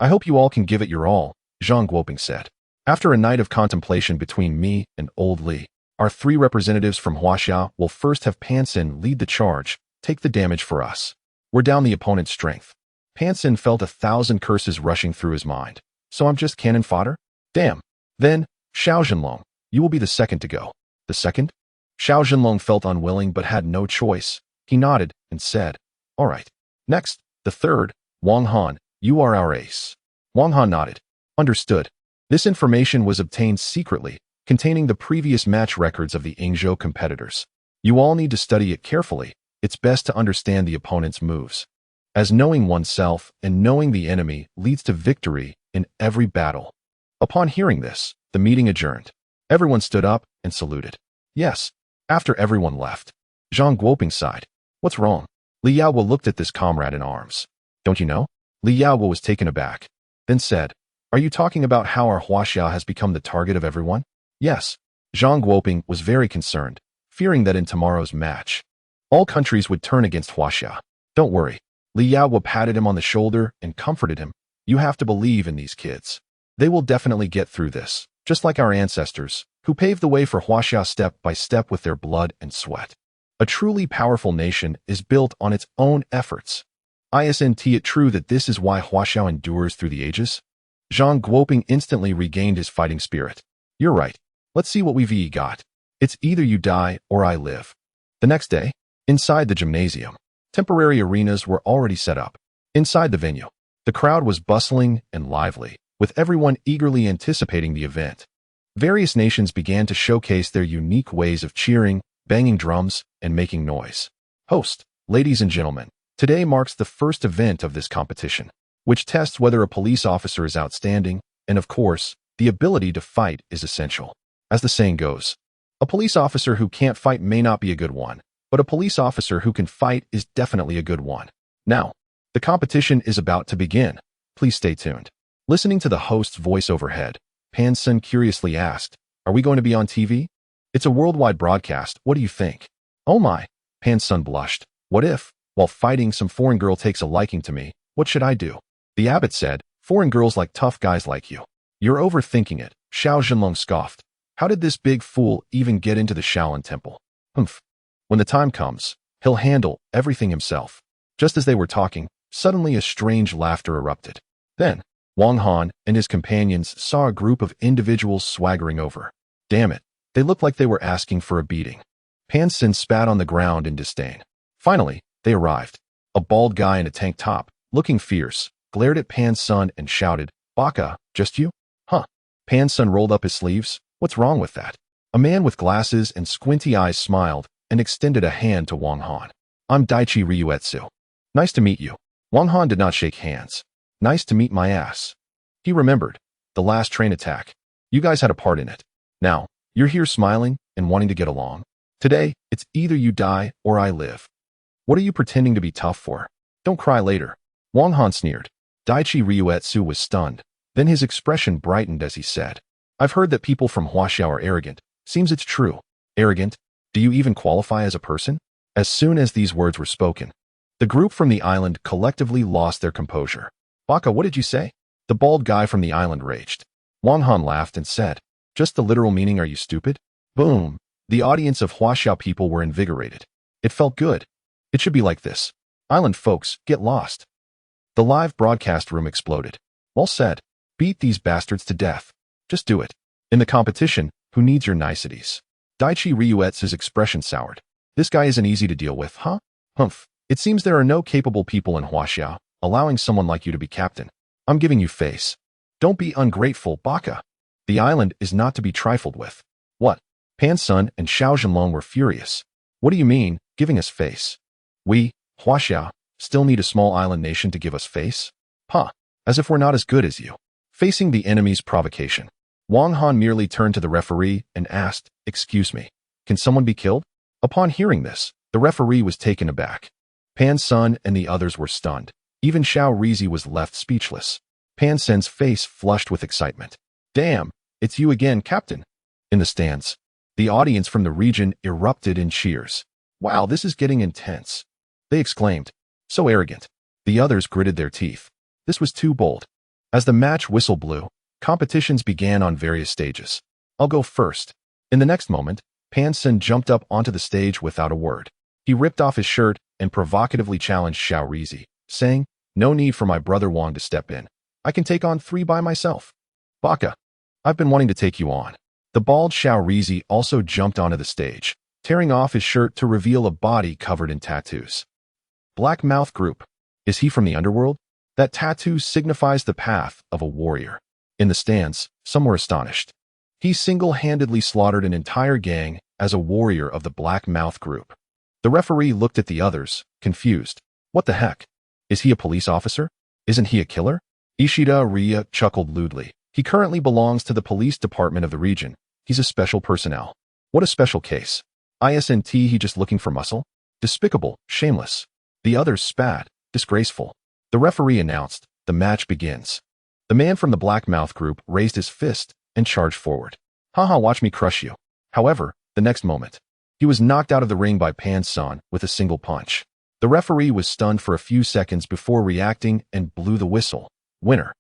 I hope you all can give it your all, Zhang Guoping said. After a night of contemplation between me and old Li, our 3 representatives from Huaxia will first have Panson lead the charge, take the damage for us. We're down the opponent's strength. Panson felt 1,000 curses rushing through his mind. So I'm just cannon fodder? Damn. Then, Xiao Zhenlong, you will be the second to go. The second? Xiao Zhenlong felt unwilling but had no choice. He nodded and said, all right. Next, the third, Wang Han, you are our ace. Wang Han nodded. Understood. This information was obtained secretly, containing the previous match records of the Yingzhou competitors. You all need to study it carefully. It's best to understand the opponent's moves, as knowing oneself and knowing the enemy leads to victory in every battle. Upon hearing this, the meeting adjourned. Everyone stood up and saluted. Yes. After everyone left, Zhang Guoping sighed. What's wrong? Li Yaogua looked at this comrade in arms. Don't you know? Li Yaogua was taken aback, then said, are you talking about how our Huaxia has become the target of everyone? Yes. Zhang Guoping was very concerned, fearing that in tomorrow's match, all countries would turn against Huaxia. Don't worry. Li Yaogua patted him on the shoulder and comforted him. You have to believe in these kids. They will definitely get through this, just like our ancestors, who paved the way for Huaxia step by step with their blood and sweat. A truly powerful nation is built on its own efforts. Isn't it true that this is why Huaxia endures through the ages? Zhang Guoping instantly regained his fighting spirit. You're right. Let's see what we've got. It's either you die or I live. The next day, inside the gymnasium, temporary arenas were already set up. Inside the venue, the crowd was bustling and lively, with everyone eagerly anticipating the event. Various nations began to showcase their unique ways of cheering, banging drums, and making noise. Host, ladies and gentlemen, today marks the first event of this competition, which tests whether a police officer is outstanding, and of course, the ability to fight is essential. As the saying goes, a police officer who can't fight may not be a good one, but a police officer who can fight is definitely a good one. Now, the competition is about to begin. Please stay tuned. Listening to the host's voice overhead, Panson curiously asked, are we going to be on TV? It's a worldwide broadcast. What do you think? Oh my, Panson blushed. What if, while fighting, some foreign girl takes a liking to me? What should I do? The abbot said, foreign girls like tough guys like you. You're overthinking it, Xiao Zhenlong scoffed. How did this big fool even get into the Shaolin temple? Humph. When the time comes, he'll handle everything himself. Just as they were talking, suddenly a strange laughter erupted. Then, Wang Han and his companions saw a group of individuals swaggering over. Damn it, they looked like they were asking for a beating. Panson spat on the ground in disdain. Finally, they arrived. A bald guy in a tank top, looking fierce, glared at Panson and shouted, Baka, just you? Huh. Panson rolled up his sleeves. What's wrong with that? A man with glasses and squinty eyes smiled and extended a hand to Wang Han. I'm Daichi Ryuetsu. Nice to meet you. Wang Han did not shake hands. Nice to meet my ass. He remembered. The last train attack. You guys had a part in it. Now, you're here smiling and wanting to get along. Today, it's either you die or I live. What are you pretending to be tough for? Don't cry later. Wang Han sneered. Daichi Ryuetsu was stunned. Then his expression brightened as he said, I've heard that people from Huaxiao are arrogant. Seems it's true. Arrogant? Do you even qualify as a person? As soon as these words were spoken, the group from the island collectively lost their composure. Baka, what did you say? The bald guy from the island raged. Wang Han laughed and said, just the literal meaning, are you stupid? Boom. The audience of Huaxiao people were invigorated. It felt good. It should be like this. Island folks, get lost. The live broadcast room exploded. Well said. Beat these bastards to death. Just do it. In the competition, who needs your niceties? Daichi Ryuetsu's expression soured. This guy isn't easy to deal with, huh? Humph. It seems there are no capable people in Huaxiao, allowing someone like you to be captain. I'm giving you face. Don't be ungrateful, Baka. The island is not to be trifled with. What? Pan Sun and Xiao Zhenlong were furious. What do you mean, giving us face? We, Huaxiao, still need a small island nation to give us face? Huh. As if we're not as good as you. Facing the enemy's provocation, Wang Han merely turned to the referee and asked, excuse me, can someone be killed? Upon hearing this, the referee was taken aback. Pan Sun and the others were stunned. Even Xiao Rizi was left speechless. Pan Sun's face flushed with excitement. Damn, it's you again, Captain. In the stands, the audience from the region erupted in cheers. Wow, this is getting intense. They exclaimed. So arrogant. The others gritted their teeth. This was too bold. As the match whistle blew, competitions began on various stages. I'll go first. In the next moment, Pan Sun jumped up onto the stage without a word. He ripped off his shirt and provocatively challenged Xiao Rizi, saying, no need for my brother Wang to step in. I can take on 3 by myself. Baka, I've been wanting to take you on. The bald Xiao Rizi also jumped onto the stage, tearing off his shirt to reveal a body covered in tattoos. Black Mouth Group. Is he from the underworld? That tattoo signifies the path of a warrior. In the stands, some were astonished. He single-handedly slaughtered an entire gang as a warrior of the Black Mouth Group. The referee looked at the others, confused. What the heck? Is he a police officer? Isn't he a killer? Ishida Ria chuckled lewdly. He currently belongs to the police department of the region. He's a special personnel. What a special case. Isn't he just looking for muscle? Despicable, shameless. The others spat, disgraceful. The referee announced, the match begins. The man from the Black Mouth Group raised his fist and charged forward. Haha, watch me crush you. However, the next moment, he was knocked out of the ring by Pan Sun with a single punch. The referee was stunned for a few seconds before reacting and blew the whistle. Winner.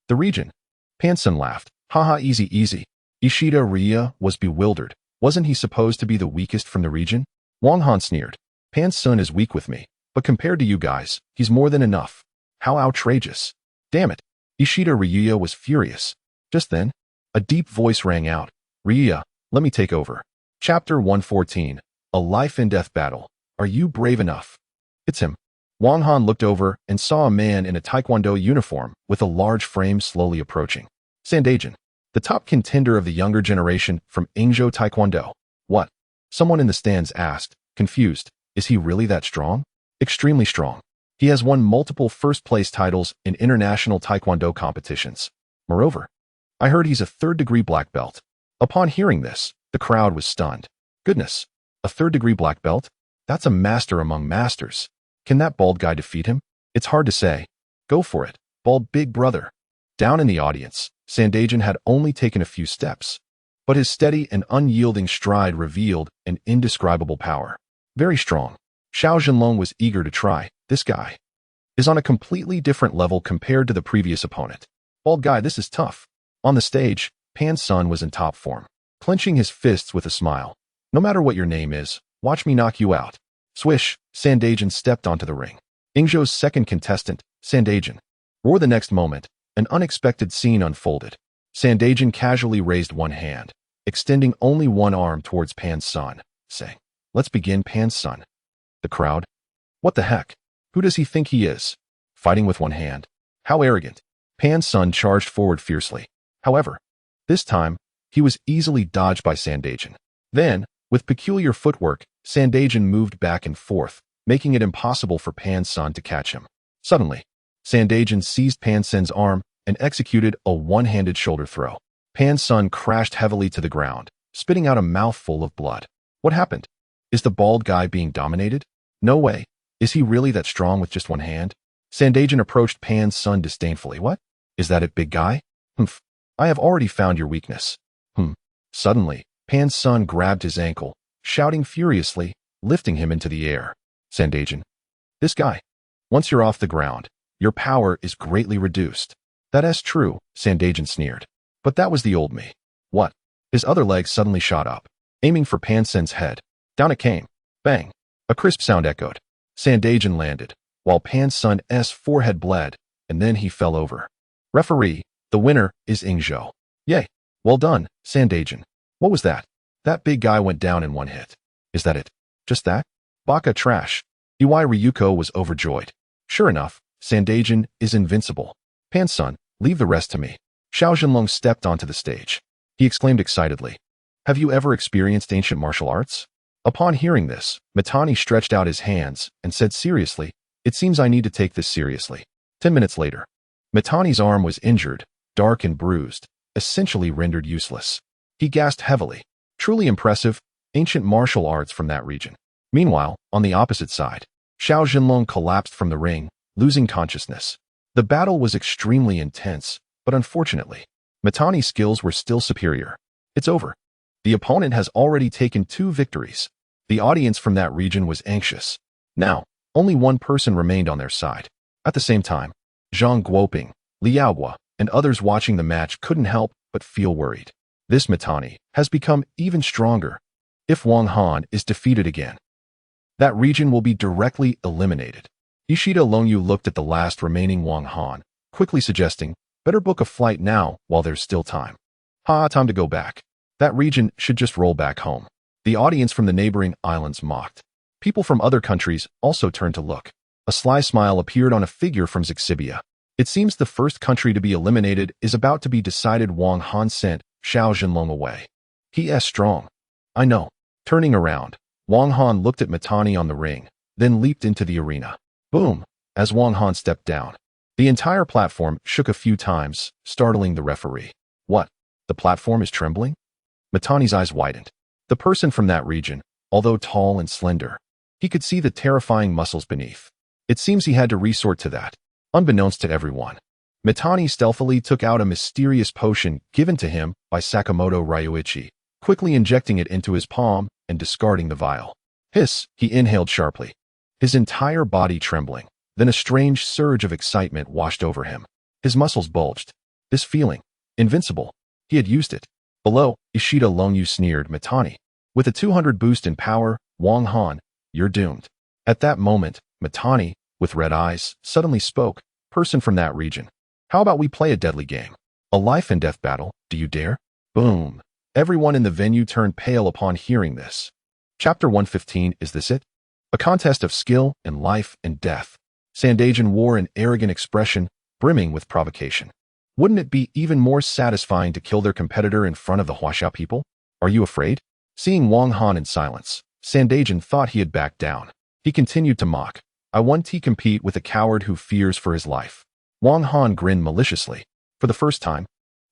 The region. Pan Sun laughed. Haha, easy, easy. Ishida Ria was bewildered. Wasn't he supposed to be the weakest from the region? Wang Han sneered. Pan Sun is weak with me, but compared to you guys, he's more than enough. How outrageous. Damn it. Ishida Ria was furious. Just then, a deep voice rang out. Ria, let me take over. Chapter 114. A life and death battle. Are you brave enough? It's him. Wang Han looked over and saw a man in a taekwondo uniform with a large frame slowly approaching. Sandaijin, the top contender of the younger generation from Ingzhou Taekwondo. What? Someone in the stands asked, confused. Is he really that strong? Extremely strong. He has won multiple first-place titles in international taekwondo competitions. Moreover, I heard he's a third-degree black belt. Upon hearing this, the crowd was stunned. Goodness, a third-degree black belt? That's a master among masters. Can that bald guy defeat him? It's hard to say. Go for it, bald big brother. Down in the audience, Sandaijin had only taken a few steps, but his steady and unyielding stride revealed an indescribable power. Very strong. Xiao Zhenlong was eager to try. This guy is on a completely different level compared to the previous opponent. Bald guy, this is tough. On the stage, Pan Sun was in top form, clenching his fists with a smile. No matter what your name is, watch me knock you out. Swish, Sandaijin stepped onto the ring. Ingzhou's second contestant, Sandaijin. Or the next moment, an unexpected scene unfolded. Sandaijin casually raised one hand, extending only one arm towards Pan Sun, saying, let's begin, Pan Sun. The crowd? What the heck? Who does he think he is? Fighting with one hand? How arrogant. Pan Sun charged forward fiercely. However, this time, he was easily dodged by Sandaijin. Then, with peculiar footwork, Sandaijin moved back and forth, making it impossible for Pan Sun to catch him. Suddenly, Sandaijin seized Pan Sun's arm and executed a one-handed shoulder throw. Pan Sun crashed heavily to the ground, spitting out a mouthful of blood. What happened? Is the bald guy being dominated? No way. Is he really that strong with just one hand? Sandaijin approached Pan Sun disdainfully. What? Is that it, big guy? Humph. I have already found your weakness. Suddenly, Pan's son grabbed his ankle, shouting furiously, lifting him into the air. Sandajan. This guy. Once you're off the ground, your power is greatly reduced. That's true, Sandajan sneered. But that was the old me. What? His other leg suddenly shot up, aiming for Pansen's head. Down it came. Bang. A crisp sound echoed. Sandajan landed, while Pansen's forehead bled, and then he fell over. Referee, the winner is Ingzhou. Yay. Well done, Sandajan. What was that? That big guy went down in one hit. Is that it? Just that? Baka trash. Iwai Ryuko was overjoyed. Sure enough, Sandajan is invincible. Pansun, leave the rest to me. Xiao Zhenlong stepped onto the stage. He exclaimed excitedly. Have you ever experienced ancient martial arts? Upon hearing this, Mitani stretched out his hands and said seriously, it seems I need to take this seriously. 10 minutes later, Mitani's arm was injured, dark and bruised, essentially rendered useless. He gasped heavily. Truly impressive, ancient martial arts from that region. Meanwhile, on the opposite side, Xiao Zhenlong collapsed from the ring, losing consciousness. The battle was extremely intense, but unfortunately, Mitani's skills were still superior. It's over. The opponent has already taken 2 victories. The audience from that region was anxious. Now, only one person remained on their side. At the same time, Zhang Guoping, Liaohua, and others watching the match couldn't help but feel worried. This Mitani has become even stronger. If Wang Han is defeated again, that region will be directly eliminated. Ishida Longyu looked at the last remaining Wang Han, quickly suggesting, better book a flight now while there's still time. Time to go back. That region should just roll back home. The audience from the neighboring islands mocked. People from other countries also turned to look. A sly smile appeared on a figure from Zixibia. It seems the first country to be eliminated is about to be decided. Wang Han sent Xiao Zhenlong away. He is strong. I know. Turning around, Wang Han looked at Mitani on the ring, then leaped into the arena. Boom! As Wang Han stepped down, the entire platform shook a few times, startling the referee. What? The platform is trembling? Mitani's eyes widened. The person from that region, although tall and slender, he could see the terrifying muscles beneath. It seems he had to resort to that. Unbeknownst to everyone, Mitani stealthily took out a mysterious potion given to him by Sakamoto Ryuichi, quickly injecting it into his palm and discarding the vial. Hiss, he inhaled sharply, his entire body trembling. Then a strange surge of excitement washed over him. His muscles bulged. This feeling, invincible, he had used it. Below, Ishida Longyu sneered, Mitani. With a 200 boost in power, Wang Han, you're doomed. At that moment, Mitani, with red eyes, suddenly spoke, person from that region. How about we play a deadly game? A life and death battle, do you dare? Boom. Everyone in the venue turned pale upon hearing this. Chapter 115, is this it? A contest of skill in life and death. Sandajan wore an arrogant expression, brimming with provocation. Wouldn't it be even more satisfying to kill their competitor in front of the Huaxia people? Are you afraid? Seeing Wang Han in silence, Sandajan thought he had backed down. He continued to mock. I want to compete with a coward who fears for his life. Wang Han grinned maliciously. For the first time,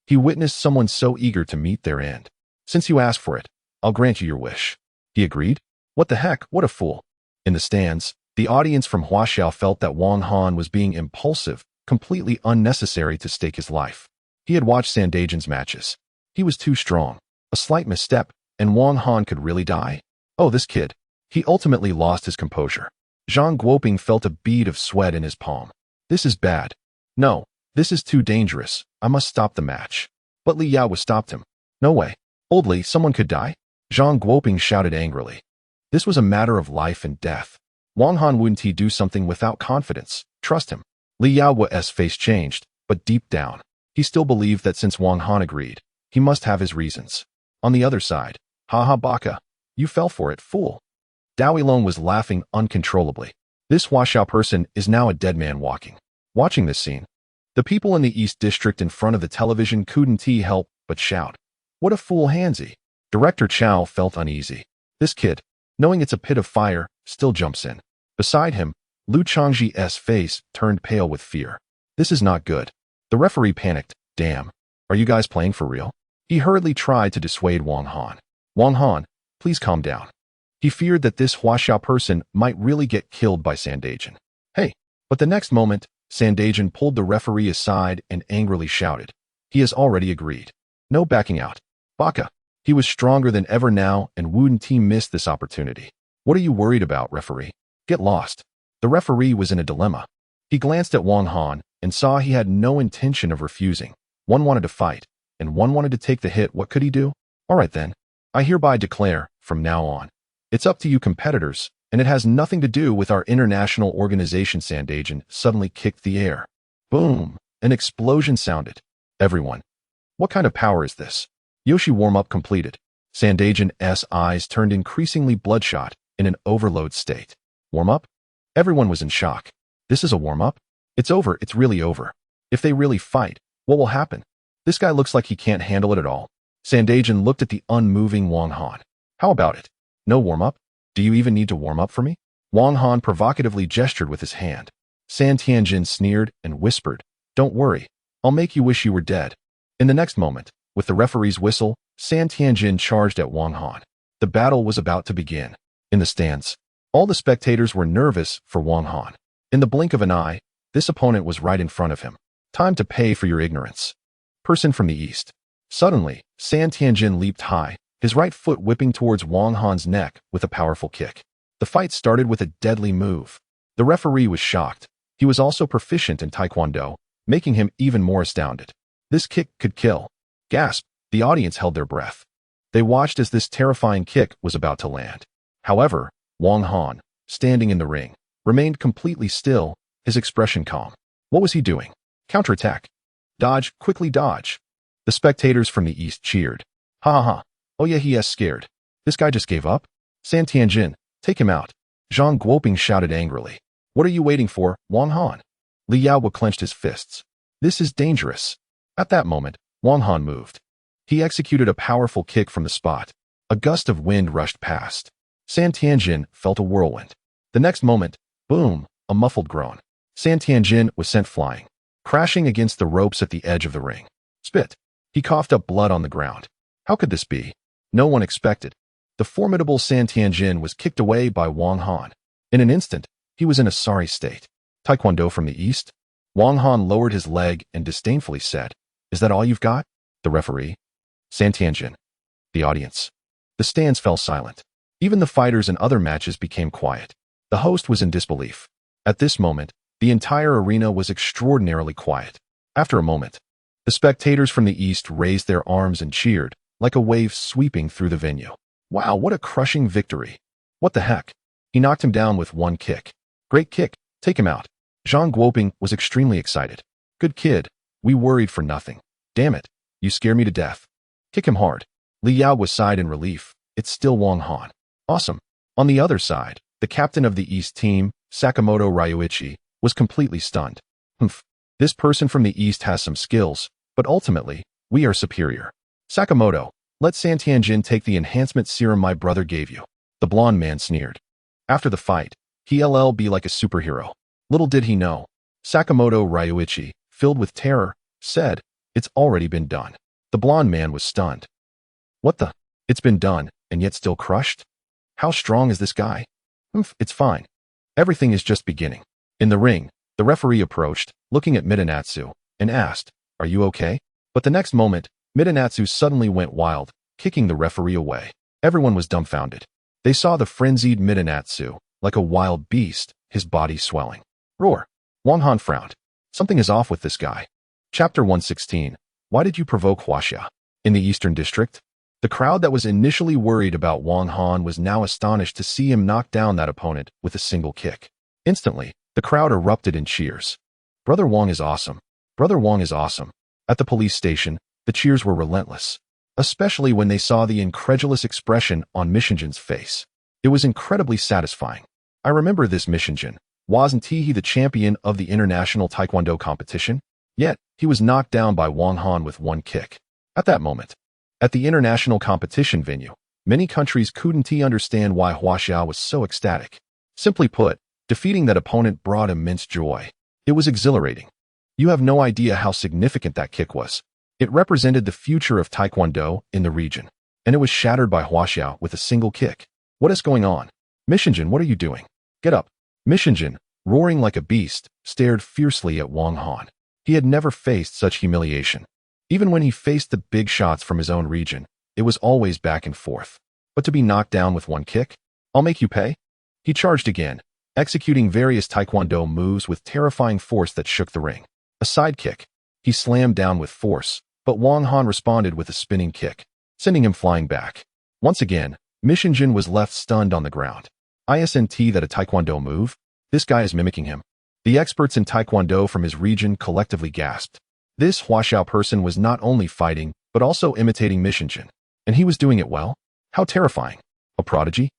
he witnessed someone so eager to meet their end. Since you asked for it, I'll grant you your wish. He agreed. What the heck, what a fool. In the stands, the audience from Huaxiao felt that Wang Han was being impulsive, completely unnecessary to stake his life. He had watched Sandajan's matches. He was too strong. A slight misstep, and Wang Han could really die. Oh, this kid. He ultimately lost his composure. Zhang Guoping felt a bead of sweat in his palm. This is bad. No, this is too dangerous. I must stop the match. But Li Yao stopped him. No way. Oldly, someone could die? Zhang Guoping shouted angrily. This was a matter of life and death. Wang Han wouldn't he do something without confidence? Trust him. Li Yao's face changed, but deep down, he still believed that since Wang Han agreed, he must have his reasons. On the other side, haha baka, you fell for it, fool. Dao Yilong was laughing uncontrollably. This Huaxiao person is now a dead man walking. Watching this scene, the people in the East District in front of the television couldn't help but shout. What a fool Hanzi. Director Chow felt uneasy. This kid, knowing it's a pit of fire, still jumps in. Beside him, Lu Changji's face turned pale with fear. This is not good. The referee panicked. Damn. Are you guys playing for real? He hurriedly tried to dissuade Wang Han. Wang Han, please calm down. He feared that this Huaxiao person might really get killed by Sandajan. Hey, but the next moment, Sandajan pulled the referee aside and angrily shouted. He has already agreed. No backing out. Baka. He was stronger than ever now, and Wooden team missed this opportunity. What are you worried about, referee? Get lost. The referee was in a dilemma. He glanced at Wang Han and saw he had no intention of refusing. One wanted to fight, and one wanted to take the hit. What could he do? All right then. I hereby declare, from now on, it's up to you competitors, and it has nothing to do with our international organization. Sandagen suddenly kicked the air. Boom! An explosion sounded. Everyone. What kind of power is this? Yoshi warm-up completed. Sandagen's eyes turned increasingly bloodshot in an overload state. Warm-up? Everyone was in shock. This is a warm-up? It's over, it's really over. If they really fight, what will happen? This guy looks like he can't handle it at all. Sandagen looked at the unmoving Wang Han. How about it? No warm-up? Do you even need to warm up for me? Wang Han provocatively gestured with his hand. San Tianjin sneered and whispered, Don't worry, I'll make you wish you were dead. In the next moment, with the referee's whistle, San Tianjin charged at Wang Han. The battle was about to begin. In the stands, all the spectators were nervous for Wang Han. In the blink of an eye, this opponent was right in front of him. Time to pay for your ignorance. Person from the east. Suddenly, San Tianjin leaped high, his right foot whipping towards Wang Han's neck with a powerful kick. The fight started with a deadly move. The referee was shocked. He was also proficient in Taekwondo, making him even more astounded. This kick could kill. Gasp! The audience held their breath. They watched as this terrifying kick was about to land. However, Wang Han, standing in the ring, remained completely still, his expression calm. What was he doing? Counterattack. Dodge, quickly dodge. The spectators from the east cheered. Ha ha ha. Oh yeah, he is scared. This guy just gave up? San Tianjin, take him out. Zhang Guoping shouted angrily. What are you waiting for, Wang Han? Li Yaobo clenched his fists. This is dangerous. At that moment, Wang Han moved. He executed a powerful kick from the spot. A gust of wind rushed past. San Tianjin felt a whirlwind. The next moment, boom, a muffled groan. San Tianjin was sent flying, crashing against the ropes at the edge of the ring. Spit. He coughed up blood on the ground. How could this be? No one expected. The formidable San Tianjin was kicked away by Wang Han. In an instant, he was in a sorry state. Taekwondo from the east? Wang Han lowered his leg and disdainfully said, Is that all you've got? The referee. San Tianjin. The audience. The stands fell silent. Even the fighters in other matches became quiet. The host was in disbelief. At this moment, the entire arena was extraordinarily quiet. After a moment, the spectators from the east raised their arms and cheered, like a wave sweeping through the venue. Wow, what a crushing victory. What the heck? He knocked him down with one kick. Great kick, take him out. Zhang Guoping was extremely excited. Good kid, we worried for nothing. Damn it, you scare me to death. Kick him hard. Li Yao was sighed in relief. It's still Wang Han. Awesome. On the other side, the captain of the east team, Sakamoto Ryuichi, was completely stunned. Humph. This person from the east has some skills, but ultimately, we are superior. Sakamoto, let San Tianjin take the enhancement serum my brother gave you. The blonde man sneered. After the fight, he'll be like a superhero. Little did he know. Sakamoto Ryuichi, filled with terror, said, It's already been done. The blonde man was stunned. What the? It's been done, and yet still crushed? How strong is this guy? It's fine. Everything is just beginning. In the ring, the referee approached, looking at Midanatsu, and asked, Are you okay? But the next moment, Midanatsu suddenly went wild, kicking the referee away. Everyone was dumbfounded. They saw the frenzied Midanatsu, like a wild beast, his body swelling. Roar! Wang Han frowned. Something is off with this guy. Chapter 116. Why did you provoke Huaxia? In the Eastern District, the crowd that was initially worried about Wang Han was now astonished to see him knock down that opponent with a single kick. Instantly, the crowd erupted in cheers. Brother Wang is awesome. Brother Wang is awesome. At the police station, the cheers were relentless, especially when they saw the incredulous expression on Mishinjin's face. It was incredibly satisfying. I remember this Mishinjin. Wasn't he the champion of the international Taekwondo competition? Yet, he was knocked down by Wang Han with one kick. At that moment, at the international competition venue, many countries couldn't understand why Huaxia was so ecstatic. Simply put, defeating that opponent brought immense joy. It was exhilarating. You have no idea how significant that kick was. It represented the future of Taekwondo in the region, and it was shattered by Huaxia with a single kick. What is going on? Mishinjin, what are you doing? Get up. Mishinjin, roaring like a beast, stared fiercely at Wang Han. He had never faced such humiliation. Even when he faced the big shots from his own region, it was always back and forth. But to be knocked down with one kick? I'll make you pay? He charged again, executing various taekwondo moves with terrifying force that shook the ring. A side kick. He slammed down with force, but Wang Han responded with a spinning kick, sending him flying back. Once again, Mishinjin was left stunned on the ground. Isn't that a taekwondo move? This guy is mimicking him. The experts in taekwondo from his region collectively gasped. This Huaxiao person was not only fighting, but also imitating Mishinjin. And he was doing it well? How terrifying. A prodigy?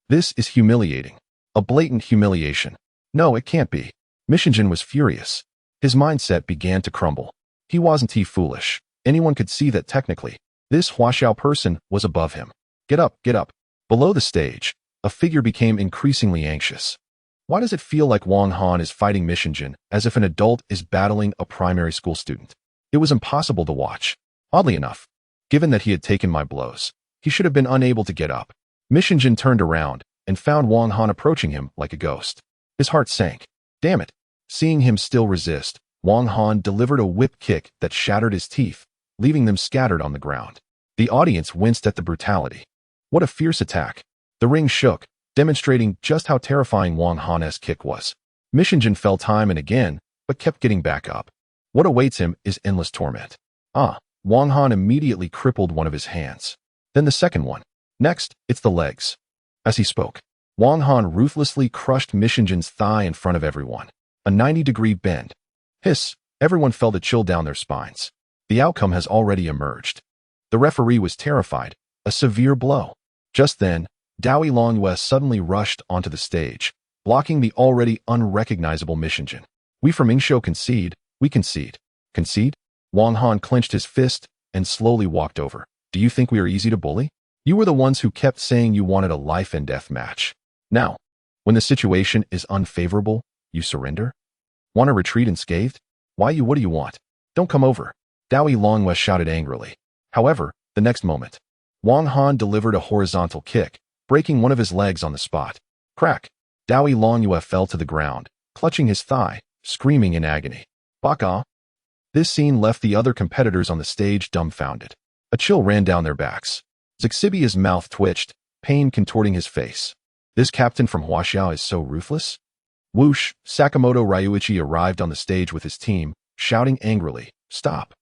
This is humiliating. A blatant humiliation. No, it can't be. Mishinjin was furious. His mindset began to crumble. He wasn't foolish. Anyone could see that technically, this Huaxiao person was above him. Get up, get up. Below the stage, a figure became increasingly anxious. Why does it feel like Wang Han is fighting Mishinjin as if an adult is battling a primary school student? It was impossible to watch. Oddly enough, given that he had taken my blows, he should have been unable to get up. Mishinjin turned around and found Wang Han approaching him like a ghost. His heart sank. Damn it. Seeing him still resist, Wang Han delivered a whip kick that shattered his teeth, leaving them scattered on the ground. The audience winced at the brutality. What a fierce attack. The ring shook, demonstrating just how terrifying Wang Han's kick was. Mishinjin fell time and again, but kept getting back up. What awaits him is endless torment. Wang Han immediately crippled one of his hands. Then the second one. Next, it's the legs. As he spoke, Wang Han ruthlessly crushed Mishinjin's thigh in front of everyone. A 90-degree bend. Hiss, everyone felt a chill down their spines. The outcome has already emerged. The referee was terrified. A severe blow. Just then, Dowie Longyue suddenly rushed onto the stage, blocking the already unrecognizable Mishinjin. We from Yingshou concede. We concede. Concede? Wang Han clenched his fist and slowly walked over. Do you think we are easy to bully? You were the ones who kept saying you wanted a life and death match. Now, when the situation is unfavorable, you surrender? Want to retreat unscathed? What do you want? Don't come over. Dowie Longyue shouted angrily. However, the next moment, Wang Han delivered a horizontal kick, breaking one of his legs on the spot. Crack! Dowie Longyue fell to the ground, clutching his thigh, screaming in agony. Baka! This scene left the other competitors on the stage dumbfounded. A chill ran down their backs. Zixibia's mouth twitched, pain contorting his face. This captain from Huaxiao is so ruthless? Whoosh! Sakamoto Ryuichi arrived on the stage with his team, shouting angrily, Stop!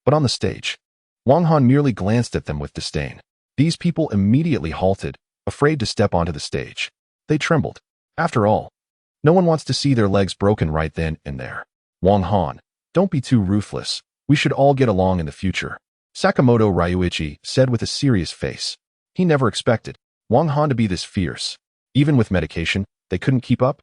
But on the stage, Wang Han merely glanced at them with disdain. These people immediately halted, afraid to step onto the stage. They trembled. After all, no one wants to see their legs broken right then and there. Wang Han, don't be too ruthless. We should all get along in the future. Sakamoto Ryuichi said with a serious face. He never expected Wang Han to be this fierce. Even with medication, they couldn't keep up.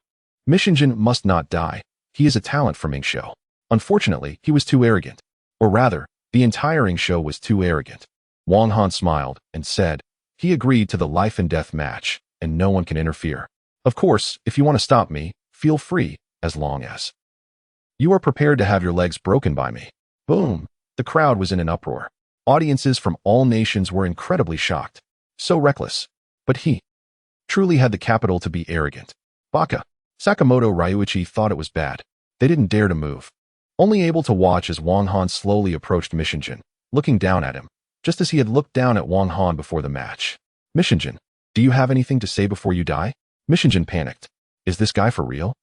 Mishinjin must not die. He is a talent from Yingshou. Unfortunately, he was too arrogant. Or rather, the entire Yingshou was too arrogant. Wang Han smiled and said, he agreed to the life and death match, and no one can interfere. Of course, if you want to stop me, feel free, as long as you are prepared to have your legs broken by me. Boom! The crowd was in an uproar. Audiences from all nations were incredibly shocked. So reckless. But he truly had the capital to be arrogant. Baka! Sakamoto Ryuichi thought it was bad. They didn't dare to move. Only able to watch as Wang Han slowly approached Mishinjin, looking down at him, just as he had looked down at Wang Han before the match. Mishinjin, do you have anything to say before you die? Mishinjin panicked. Is this guy for real?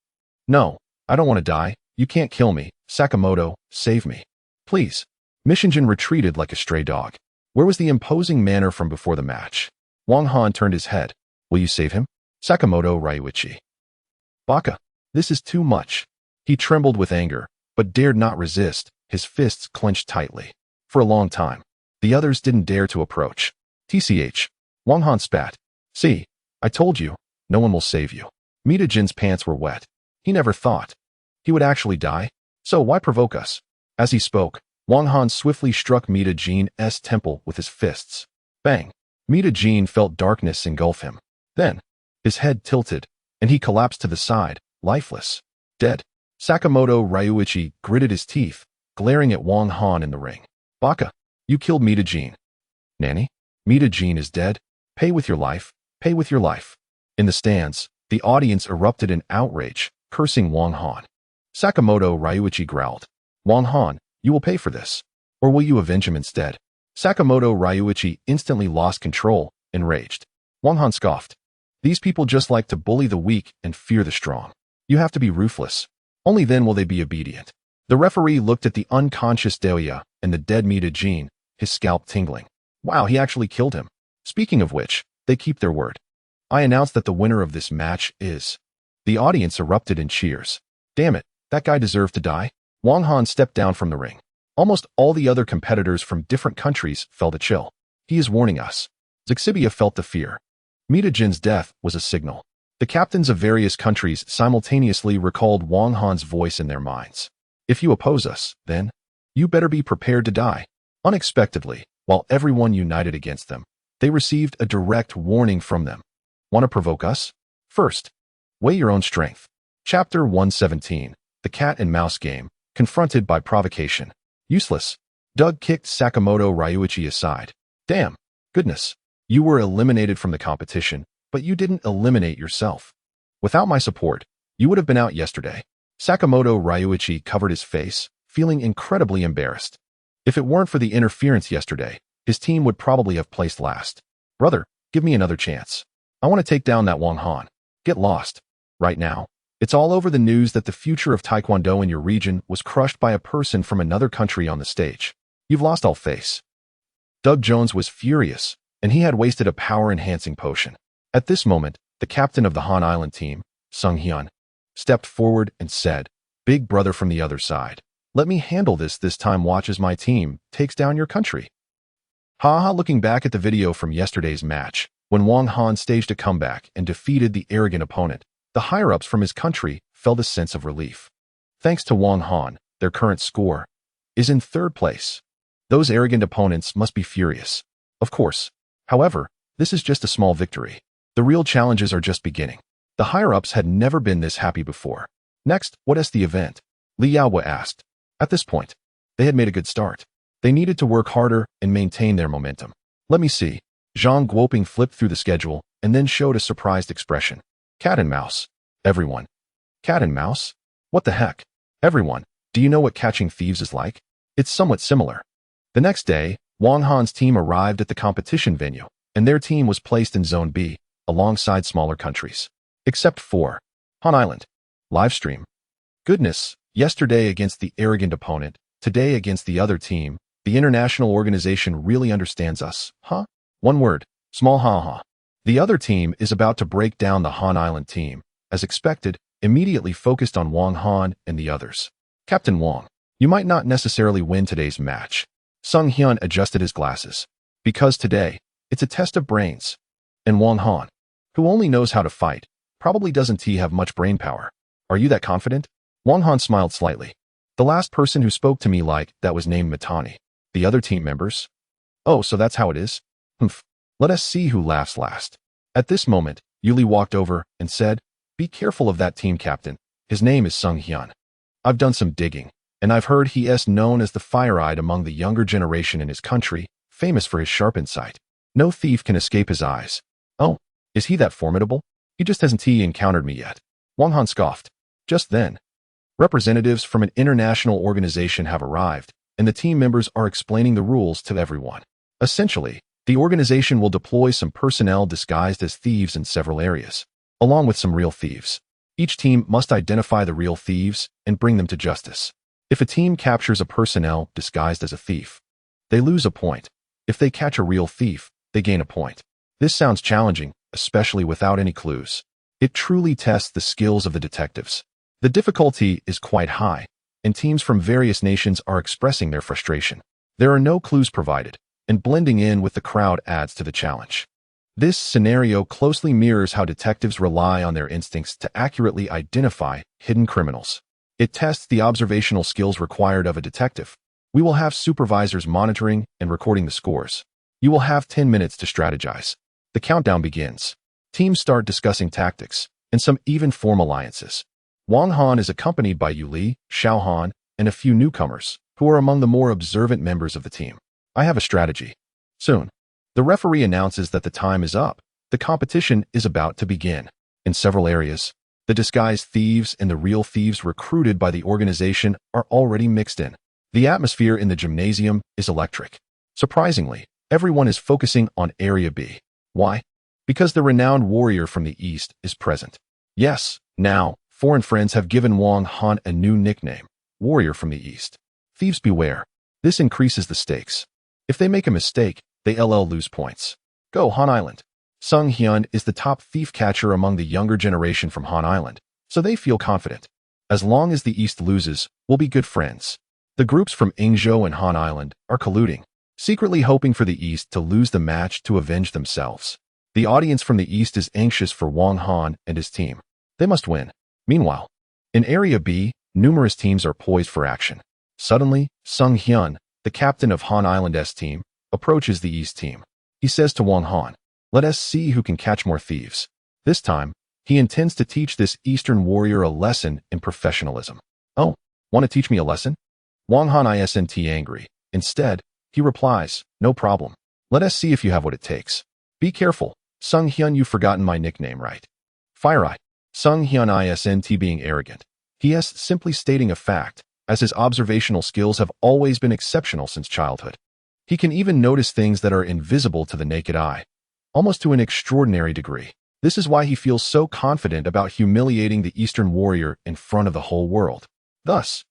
No, I don't want to die. You can't kill me. Sakamoto, save me. Please. Mishinjin retreated like a stray dog. Where was the imposing manner from before the match? Wang Han turned his head. Will you save him? Sakamoto Ryuichi. Baka, this is too much. He trembled with anger, but dared not resist, his fists clenched tightly. For a long time, the others didn't dare to approach. TCH. Wang Han spat. See, I told you, no one will save you. Mita Jin's pants were wet. He never thought he would actually die, so why provoke us? As he spoke, Wang Han swiftly struck Mita Jin's temple with his fists. Bang! Mita Jin felt darkness engulf him. Then, his head tilted, and he collapsed to the side, lifeless. Dead. Sakamoto Ryuichi gritted his teeth, glaring at Wang Han in the ring. Baka, you killed Mita Jin. Nanny? Mita Jin is dead? Pay with your life. Pay with your life. In the stands, the audience erupted in outrage, cursing Wang Han. Sakamoto Ryuichi growled. Wang Han, you will pay for this. or will you avenge him instead? Sakamoto Ryuichi instantly lost control, enraged. Wang Han scoffed. These people just like to bully the weak and fear the strong. You have to be ruthless. Only then will they be obedient. The referee looked at the unconscious Deoya and the dead Mita-jin, his scalp tingling. Wow, he actually killed him. Speaking of which, they keep their word. I announce that the winner of this match is... The audience erupted in cheers. Damn it, that guy deserved to die. Wang Han stepped down from the ring. Almost all the other competitors from different countries felt a chill. He is warning us. Zixibia felt the fear. Mita-jin's death was a signal. The captains of various countries simultaneously recalled Wang Han's voice in their minds. If you oppose us, then, you better be prepared to die. Unexpectedly, while everyone united against them, they received a direct warning from them. Want to provoke us? First, weigh your own strength. Chapter 117, The Cat and Mouse Game, Confronted by Provocation. Useless. Doug kicked Sakamoto Ryuichi aside. Damn. Goodness. You were eliminated from the competition, but you didn't eliminate yourself. Without my support, you would have been out yesterday. Sakamoto Ryuichi covered his face, feeling incredibly embarrassed. If it weren't for the interference yesterday, his team would probably have placed last. Brother, give me another chance. I want to take down that Wang Han. Get lost. Right now, it's all over the news that the future of Taekwondo in your region was crushed by a person from another country on the stage. You've lost all face. Doug Jones was furious, and he had wasted a power-enhancing potion. At this moment, the captain of the Han Island team, Sung Hyun, stepped forward and said, Big brother from the other side, let me handle this time. Watch as my team takes down your country. Haha. Looking back at the video from yesterday's match, when Wang Han staged a comeback and defeated the arrogant opponent, the higher-ups from his country felt a sense of relief. Thanks to Wang Han, their current score is in third place. Those arrogant opponents must be furious. Of course. However, this is just a small victory. The real challenges are just beginning. The higher-ups had never been this happy before. Next, what is the event? Li Yaohua asked. At this point, they had made a good start. They needed to work harder and maintain their momentum. Let me see. Zhang Guoping flipped through the schedule and then showed a surprised expression. Cat and mouse. Everyone. Cat and mouse? What the heck? Everyone, do you know what catching thieves is like? It's somewhat similar. The next day, Wang Han's team arrived at the competition venue, and their team was placed in Zone B, alongside smaller countries. Except for Han Island. Livestream. Goodness, yesterday against the arrogant opponent, today against the other team, the international organization really understands us, huh? One word, small ha-ha. The other team is about to break down the Han Island team, as expected, immediately focused on Wang Han and the others. Captain Wang, you might not necessarily win today's match. Sung Hyun adjusted his glasses. Because today, it's a test of brains. And Wang Han, who only knows how to fight, probably doesn't have much brain power. Are you that confident? Wang Han smiled slightly. The last person who spoke to me like that was named Mitani. The other team members? Oh, so that's how it is? Humph. Let us see who laughs last. At this moment, Yuli walked over and said, Be careful of that team captain. His name is Sung Hyun. I've done some digging, and I've heard he is known as the fire-eyed among the younger generation in his country, famous for his sharp insight. No thief can escape his eyes. Oh, is he that formidable? He just hasn't encountered me yet. Wang Han scoffed. Just then, representatives from an international organization have arrived, and the team members are explaining the rules to everyone. Essentially, the organization will deploy some personnel disguised as thieves in several areas, along with some real thieves. Each team must identify the real thieves and bring them to justice. If a team captures a personnel disguised as a thief, they lose a point. If they catch a real thief, they gain a point. This sounds challenging, especially without any clues. It truly tests the skills of the detectives. The difficulty is quite high, and teams from various nations are expressing their frustration. There are no clues provided, and blending in with the crowd adds to the challenge. This scenario closely mirrors how detectives rely on their instincts to accurately identify hidden criminals. It tests the observational skills required of a detective. We will have supervisors monitoring and recording the scores. You will have 10 minutes to strategize. The countdown begins. Teams start discussing tactics, and some even form alliances. Wang Han is accompanied by Yuli, Xiao Han, and a few newcomers, who are among the more observant members of the team. I have a strategy. Soon, the referee announces that the time is up. The competition is about to begin. In several areas, the disguised thieves and the real thieves recruited by the organization are already mixed in. The atmosphere in the gymnasium is electric. Surprisingly, everyone is focusing on Area B. Why? Because the renowned warrior from the East is present. Yes, now, foreign friends have given Wang Han a new nickname, Warrior from the East. Thieves beware. This increases the stakes. If they make a mistake, they lose points. Go, Han Island. Sung Hyun is the top thief catcher among the younger generation from Han Island, so they feel confident. As long as the East loses, we'll be good friends. The groups from Ingzhou and Han Island are colluding, secretly hoping for the East to lose the match to avenge themselves. The audience from the East is anxious for Wang Han and his team. They must win. Meanwhile, in Area B, numerous teams are poised for action. Suddenly, Sung Hyun, the captain of Han Island's team, approaches the East team. He says to Wang Han, "Let us see who can catch more thieves." This time, he intends to teach this Eastern warrior a lesson in professionalism. "Oh, want to teach me a lesson?" Wang Han isn't angry. Instead, he replies, "No problem. Let us see if you have what it takes. Be careful, Sung Hyun, you've forgotten my nickname, right?" Fire Eye. Sung Hyun isn't being arrogant. He is simply stating a fact, as his observational skills have always been exceptional since childhood. He can even notice things that are invisible to the naked eye, almost to an extraordinary degree. This is why he feels so confident about humiliating the Eastern warrior in front of the whole world. Thus,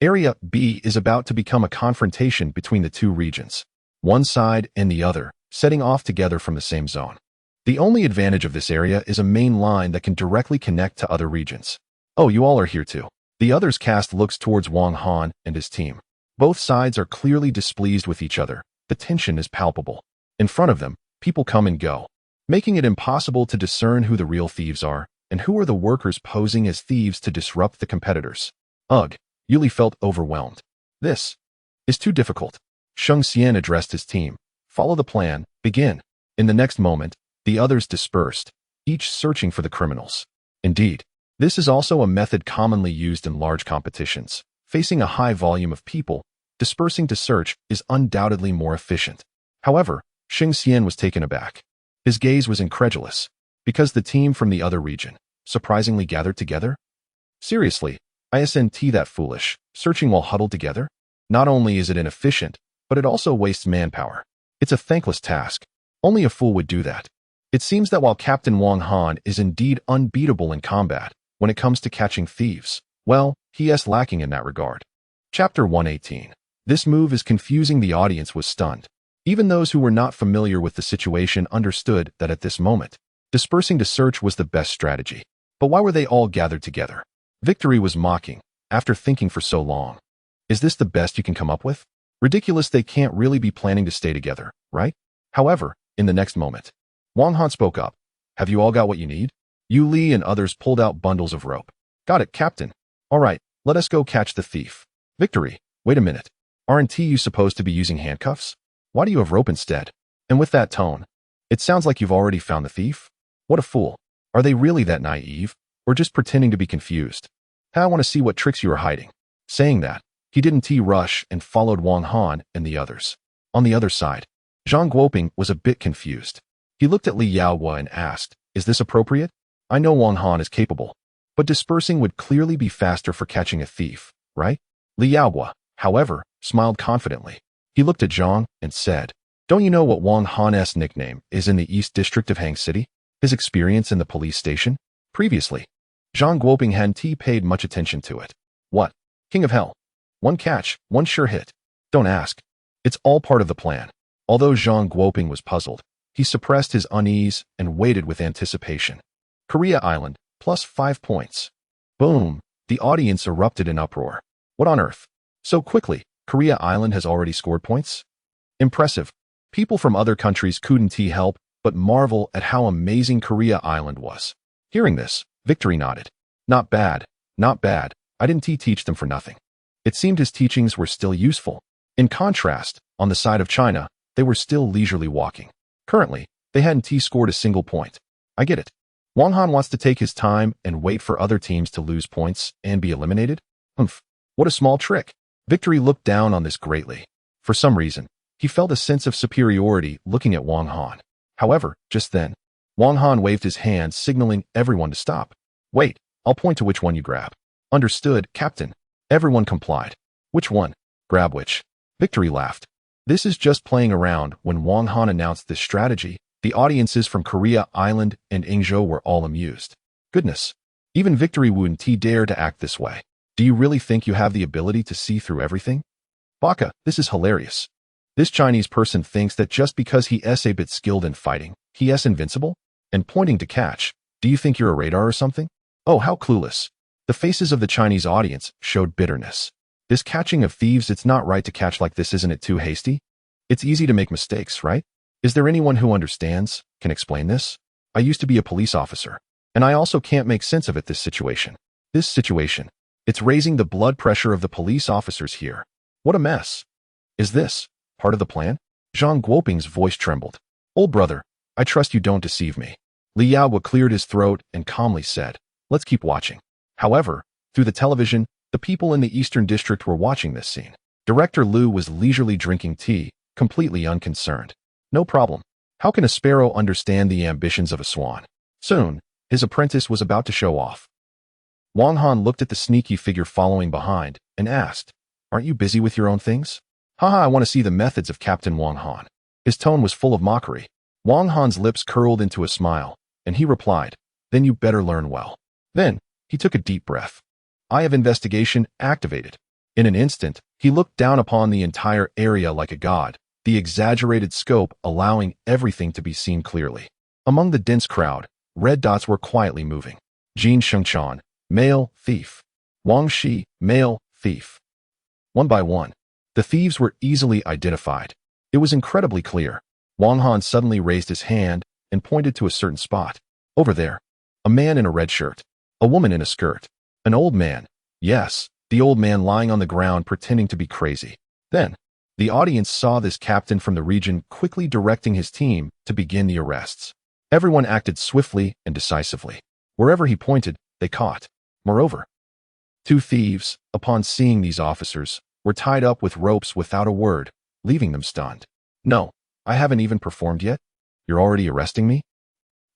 Area B is about to become a confrontation between the two regions, one side and the other, setting off together from the same zone. The only advantage of this area is a main line that can directly connect to other regions. Oh, you all are here too. The others cast looks towards Wang Han and his team. Both sides are clearly displeased with each other. The tension is palpable. In front of them, people come and go, making it impossible to discern who the real thieves are and who are the workers posing as thieves to disrupt the competitors. Ugh, Yuli felt overwhelmed. This is too difficult. Sheng Xian addressed his team. Follow the plan, begin. In the next moment, the others dispersed, each searching for the criminals. Indeed, this is also a method commonly used in large competitions. Facing a high volume of people, dispersing to search is undoubtedly more efficient. However, Sheng Xian was taken aback. His gaze was incredulous, because the team from the other region surprisingly gathered together? Seriously, isn't that foolish, searching while huddled together? Not only is it inefficient, but it also wastes manpower. It's a thankless task. Only a fool would do that. It seems that while Captain Wang Han is indeed unbeatable in combat, when it comes to catching thieves, well, he is lacking in that regard. Chapter 118. This move is confusing. The audience was stunned. Even those who were not familiar with the situation understood that at this moment, dispersing to search was the best strategy. But why were they all gathered together? Victory was mocking, after thinking for so long. Is this the best you can come up with? Ridiculous, they can't really be planning to stay together, right? However, in the next moment, Wang Han spoke up. Have you all got what you need? Yu Li and others pulled out bundles of rope. Got it, Captain. All right, let us go catch the thief. Victory. Wait a minute. Aren't you supposed to be using handcuffs? Why do you have rope instead? And with that tone, it sounds like you've already found the thief? What a fool. Are they really that naive, or just pretending to be confused? I want to see what tricks you are hiding. Saying that, he didn't rush and followed Wang Han and the others. On the other side, Zhang Guoping was a bit confused. He looked at Li Yaohua and asked, "Is this appropriate? I know Wang Han is capable, but dispersing would clearly be faster for catching a thief, right?" Li Yaohua, however, smiled confidently. He looked at Zhang and said, "Don't you know what Wang Han's nickname is in the East District of Hang City? His experience in the police station?" Previously, Zhang Guoping hadn't paid much attention to it. What? King of Hell. One catch, one sure hit. Don't ask. It's all part of the plan. Although Zhang Guoping was puzzled, he suppressed his unease and waited with anticipation. Korea Island, plus 5 points. Boom! The audience erupted in uproar. What on earth? So quickly, Korea Island has already scored points? Impressive. People from other countries couldn't help but marvel at how amazing Korea Island was. Hearing this, Victory nodded. Not bad, not bad. I didn't teach them for nothing. It seemed his teachings were still useful. In contrast, on the side of China, they were still leisurely walking. Currently, they hadn't scored a single point. I get it. Wang Han wants to take his time and wait for other teams to lose points and be eliminated? Humph. What a small trick. Victory looked down on this greatly. For some reason, he felt a sense of superiority looking at Wang Han. However, just then, Wang Han waved his hand, signaling everyone to stop. Wait, I'll point to which one you grab. Understood, Captain. Everyone complied. Which one? Grab which? Victory laughed. This is just playing around. When Wang Han announced this strategy, the audiences from Korea Island and Ingzhou were all amused. Goodness. Even Victory wouldn't dare to act this way. Do you really think you have the ability to see through everything? Baka, this is hilarious. This Chinese person thinks that just because he is a bit skilled in fighting, he is invincible? And pointing to catch, do you think you're a radar or something? Oh, how clueless. The faces of the Chinese audience showed bitterness. This catching of thieves, it's not right to catch like this, isn't it too hasty? It's easy to make mistakes, right? Is there anyone who understands, can explain this? I used to be a police officer, and I also can't make sense of it, this situation. It's raising the blood pressure of the police officers here. What a mess. Is this part of the plan? Zhang Guoping's voice trembled. Old brother, I trust you don't deceive me. Li Yaohua cleared his throat and calmly said, let's keep watching. However, through the television, the people in the Eastern District were watching this scene. Director Liu was leisurely drinking tea, completely unconcerned. No problem. How can a sparrow understand the ambitions of a swan? Soon, his apprentice was about to show off. Wang Han looked at the sneaky figure following behind and asked, aren't you busy with your own things? Haha, I want to see the methods of Captain Wang Han. His tone was full of mockery. Wang Han's lips curled into a smile, and he replied, then you better learn well. Then, he took a deep breath. Eye of investigation activated. In an instant, he looked down upon the entire area like a god, the exaggerated scope allowing everything to be seen clearly. Among the dense crowd, red dots were quietly moving. Jin Shengchan, male thief. Wang Shi, male thief. One by one, the thieves were easily identified. It was incredibly clear. Wang Han suddenly raised his hand and pointed to a certain spot. Over there, a man in a red shirt, a woman in a skirt, an old man. Yes, the old man lying on the ground pretending to be crazy. Then, the audience saw this captain from the region quickly directing his team to begin the arrests. Everyone acted swiftly and decisively. Wherever he pointed, they caught. Moreover, two thieves, upon seeing these officers, were tied up with ropes without a word, leaving them stunned. No, I haven't even performed yet. You're already arresting me?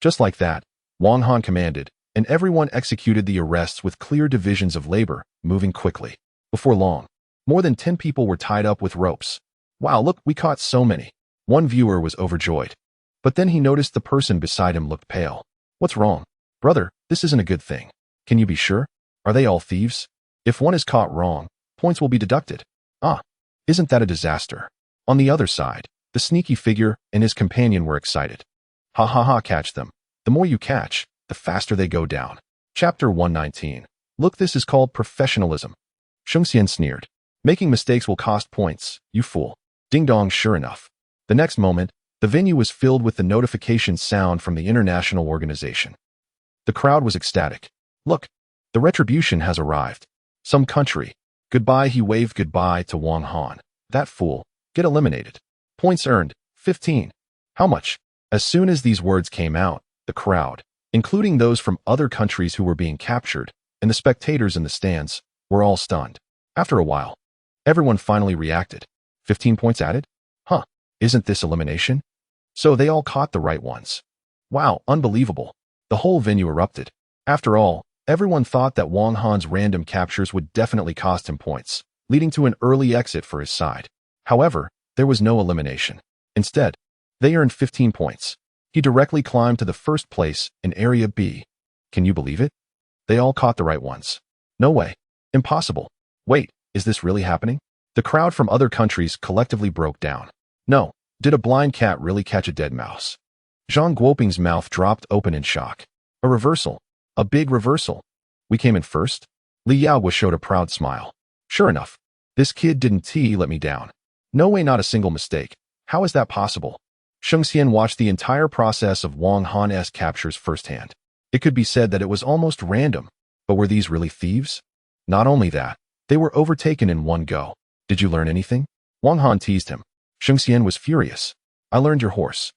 Just like that, Wang Han commanded, and everyone executed the arrests with clear divisions of labor, moving quickly. Before long, more than 10 people were tied up with ropes. Wow, look, we caught so many. One viewer was overjoyed. But then he noticed the person beside him looked pale. What's wrong? Brother, this isn't a good thing. Can you be sure? Are they all thieves? If one is caught wrong, points will be deducted. Ah, isn't that a disaster? On the other side, the sneaky figure and his companion were excited. Ha ha ha, catch them. The more you catch, the faster they go down. Chapter 119. Look, this is called professionalism. Shengxian sneered. Making mistakes will cost points, you fool. Ding dong, sure enough. The next moment, the venue was filled with the notification sound from the international organization. The crowd was ecstatic. Look, the retribution has arrived. Some country. Goodbye, he waved goodbye to Wang Han. That fool. Get eliminated. Points earned, 15. How much? As soon as these words came out, the crowd, including those from other countries who were being captured, and the spectators in the stands, were all stunned. After a while, everyone finally reacted. 15 points added? Huh, isn't this elimination? So they all caught the right ones. Wow, unbelievable. The whole venue erupted. After all, everyone thought that Wang Han's random captures would definitely cost him points, leading to an early exit for his side. However, there was no elimination. Instead, they earned 15 points. He directly climbed to the first place in Area B. Can you believe it? They all caught the right ones. No way. Impossible. Wait, is this really happening? The crowd from other countries collectively broke down. No, did a blind cat really catch a dead mouse? Zhang Guoping's mouth dropped open in shock. A reversal. A big reversal. We came in first? Li Yaohua showed a proud smile. Sure enough, this kid didn't let me down. No way, not a single mistake. How is that possible? Shengxian watched the entire process of Wang Han's captures firsthand. It could be said that it was almost random. But were these really thieves? Not only that, they were overtaken in one go. Did you learn anything? Wang Han teased him. Shengxian was furious. I learned your horse.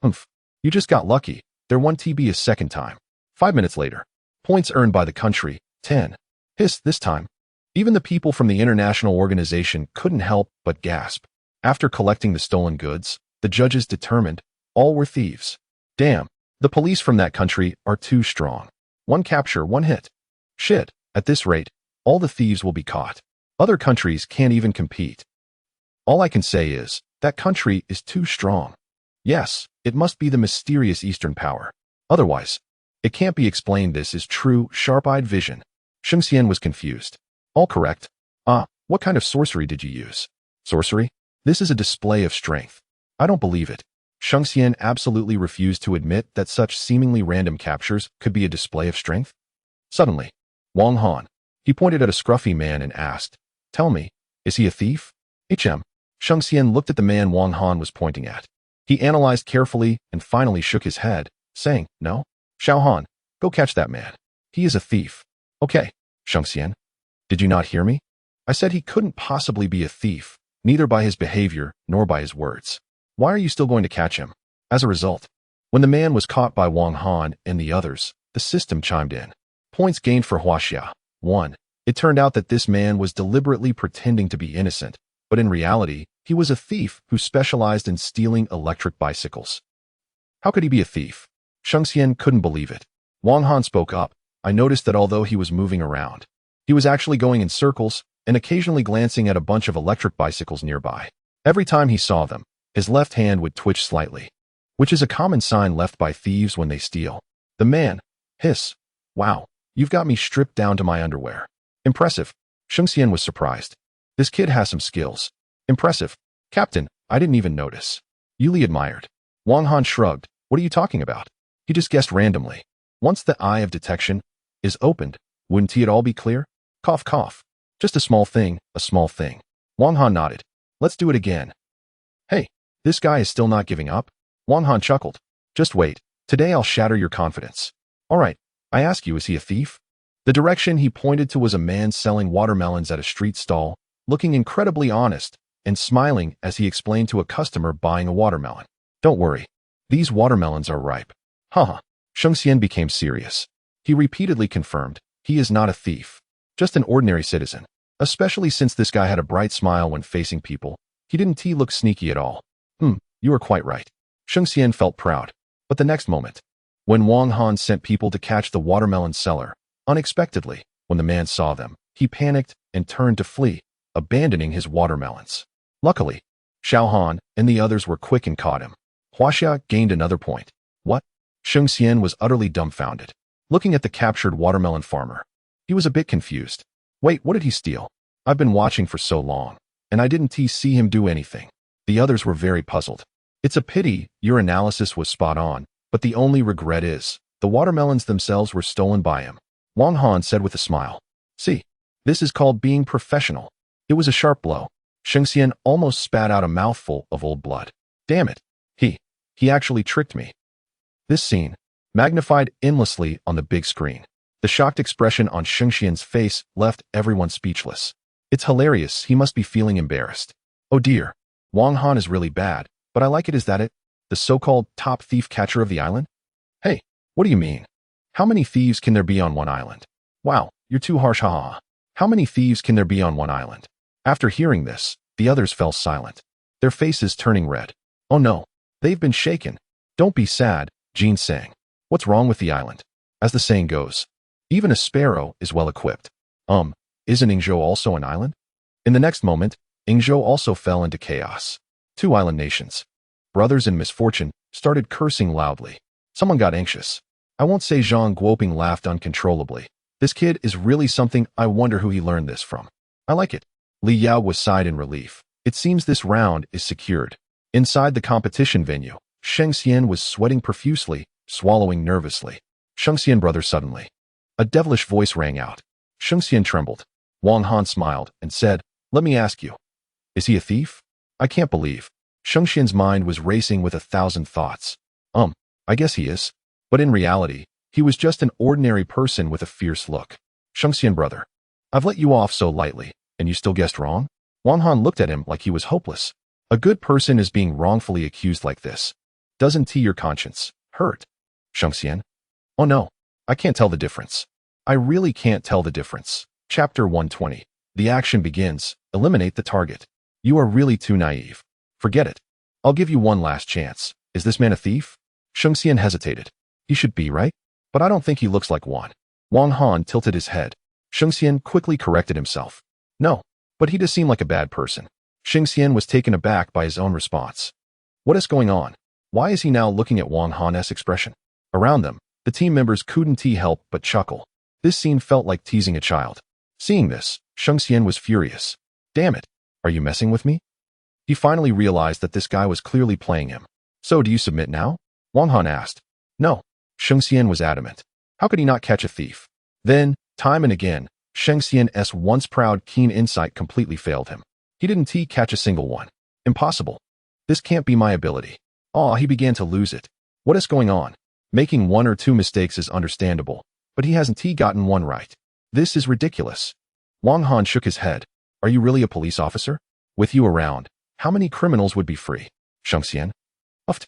Humph. You just got lucky. There 1 TB a second time. 5 minutes later. Points earned by the country, 10. Hiss, this time. Even the people from the international organization couldn't help but gasp. After collecting the stolen goods, the judges determined all were thieves. Damn, the police from that country are too strong. One capture, one hit. Shit, at this rate, all the thieves will be caught. Other countries can't even compete. All I can say is, that country is too strong. Yes, it must be the mysterious Eastern power. Otherwise, it can't be explained. This is true, sharp-eyed vision. Sheng Xian was confused. All correct. What kind of sorcery did you use? Sorcery? This is a display of strength. I don't believe it. Sheng Xian absolutely refused to admit that such seemingly random captures could be a display of strength. Suddenly, Wang Han. He pointed at a scruffy man and asked, "Tell me, is he a thief?" Sheng Xian looked at the man Wang Han was pointing at. He analyzed carefully and finally shook his head, saying, "No. Xiao Han, go catch that man. He is a thief." "Okay, Sheng Xian. Did you not hear me? I said he couldn't possibly be a thief, neither by his behavior nor by his words. Why are you still going to catch him?" As a result, when the man was caught by Wang Han and the others, the system chimed in. Points gained for Huaxia. 1. It turned out that this man was deliberately pretending to be innocent, but in reality, he was a thief who specialized in stealing electric bicycles. How could he be a thief? Sheng Xian couldn't believe it. Wang Han spoke up. "I noticed that although he was moving around, he was actually going in circles and occasionally glancing at a bunch of electric bicycles nearby. Every time he saw them, his left hand would twitch slightly, which is a common sign left by thieves when they steal." The man, hiss, "Wow, you've got me stripped down to my underwear." Impressive. Sheng Xian was surprised. This kid has some skills. Impressive. Captain, I didn't even notice. Yuli admired. Wang Han shrugged. What are you talking about? He just guessed randomly. Once the eye of detection is opened, wouldn't it all be clear? Cough, cough. Just a small thing, a small thing. Wang Han nodded. Let's do it again. Hey, this guy is still not giving up? Wang Han chuckled. Just wait. Today I'll shatter your confidence. All right, I ask you, is he a thief? The direction he pointed to was a man selling watermelons at a street stall, looking incredibly honest and smiling as he explained to a customer buying a watermelon. Don't worry. These watermelons are ripe. Haha. Sheng Xian became serious. He repeatedly confirmed, he is not a thief. Just an ordinary citizen. Especially since this guy had a bright smile when facing people. He didn't look sneaky at all. You are quite right. Sheng Xian felt proud. But the next moment, when Wang Han sent people to catch the watermelon seller, unexpectedly, when the man saw them, he panicked and turned to flee, abandoning his watermelons. Luckily, Xiao Han and the others were quick and caught him. Huaxia gained another point. What? Sheng Xian was utterly dumbfounded, looking at the captured watermelon farmer. He was a bit confused. Wait, what did he steal? I've been watching for so long, and I didn't see him do anything. The others were very puzzled. It's a pity, your analysis was spot on, but the only regret is, the watermelons themselves were stolen by him. Wang Han said with a smile. See, this is called being professional. It was a sharp blow. Sheng Xian almost spat out a mouthful of old blood. Damn it. He actually tricked me. This scene, magnified endlessly on the big screen. The shocked expression on Sheng Xian's face left everyone speechless. It's hilarious, he must be feeling embarrassed. Oh dear. Wang Han is really bad, but I like it. Is that it? The so-called top thief catcher of the island? Hey, what do you mean? How many thieves can there be on one island? Wow, you're too harsh, haha. How many thieves can there be on one island? After hearing this, the others fell silent, their faces turning red. Oh no, they've been shaken. Don't be sad, Jean sang. What's wrong with the island? As the saying goes, even a sparrow is well equipped. Isn't Yingzhou also an island? In the next moment, Yingzhou also fell into chaos. Two island nations, brothers in misfortune, started cursing loudly. Someone got anxious. I won't say Zhang Guoping laughed uncontrollably. This kid is really something. I wonder who he learned this from. I like it. Li Yao was sighed in relief. It seems this round is secured. Inside the competition venue, Sheng Xian was sweating profusely, swallowing nervously. Sheng Xian brother suddenly. A devilish voice rang out. Sheng Xian trembled. Wang Han smiled and said, let me ask you. Is he a thief? I can't believe. Sheng Xian's mind was racing with 1,000 thoughts. I guess he is. But in reality, he was just an ordinary person with a fierce look. Sheng Xian brother. I've let you off so lightly, and you still guessed wrong? Wang Han looked at him like he was hopeless. A good person is being wrongfully accused like this. Doesn't your conscience hurt? Sheng Xian. Oh no, I can't tell the difference. I really can't tell the difference. Chapter 120. The action begins. Eliminate the target. You are really too naive. Forget it. I'll give you one last chance. Is this man a thief? Sheng Xian hesitated. He should be, right? But I don't think he looks like one. Wang Han tilted his head. Sheng Xian quickly corrected himself. No, But he does seem like a bad person. Xing Xian was taken aback by his own response. What is going on? Why is he now looking at Wang Han's expression? Around them, the team members couldn't help but chuckle. This scene felt like teasing a child. Seeing this, Xing Xian was furious. Damn it, are you messing with me? He finally realized that this guy was clearly playing him. So do you submit now? Wang Han asked. No. Xing Xian was adamant. How could he not catch a thief? Then, time and again, Xing Xian's once proud keen insight completely failed him. He didn't catch a single one. Impossible. This can't be my ability. He began to lose it. What is going on? Making one or two mistakes is understandable, but he hasn't gotten one right. This is ridiculous. Wang Han shook his head. Are you really a police officer? With you around, how many criminals would be free? Xing Xian. Uffed.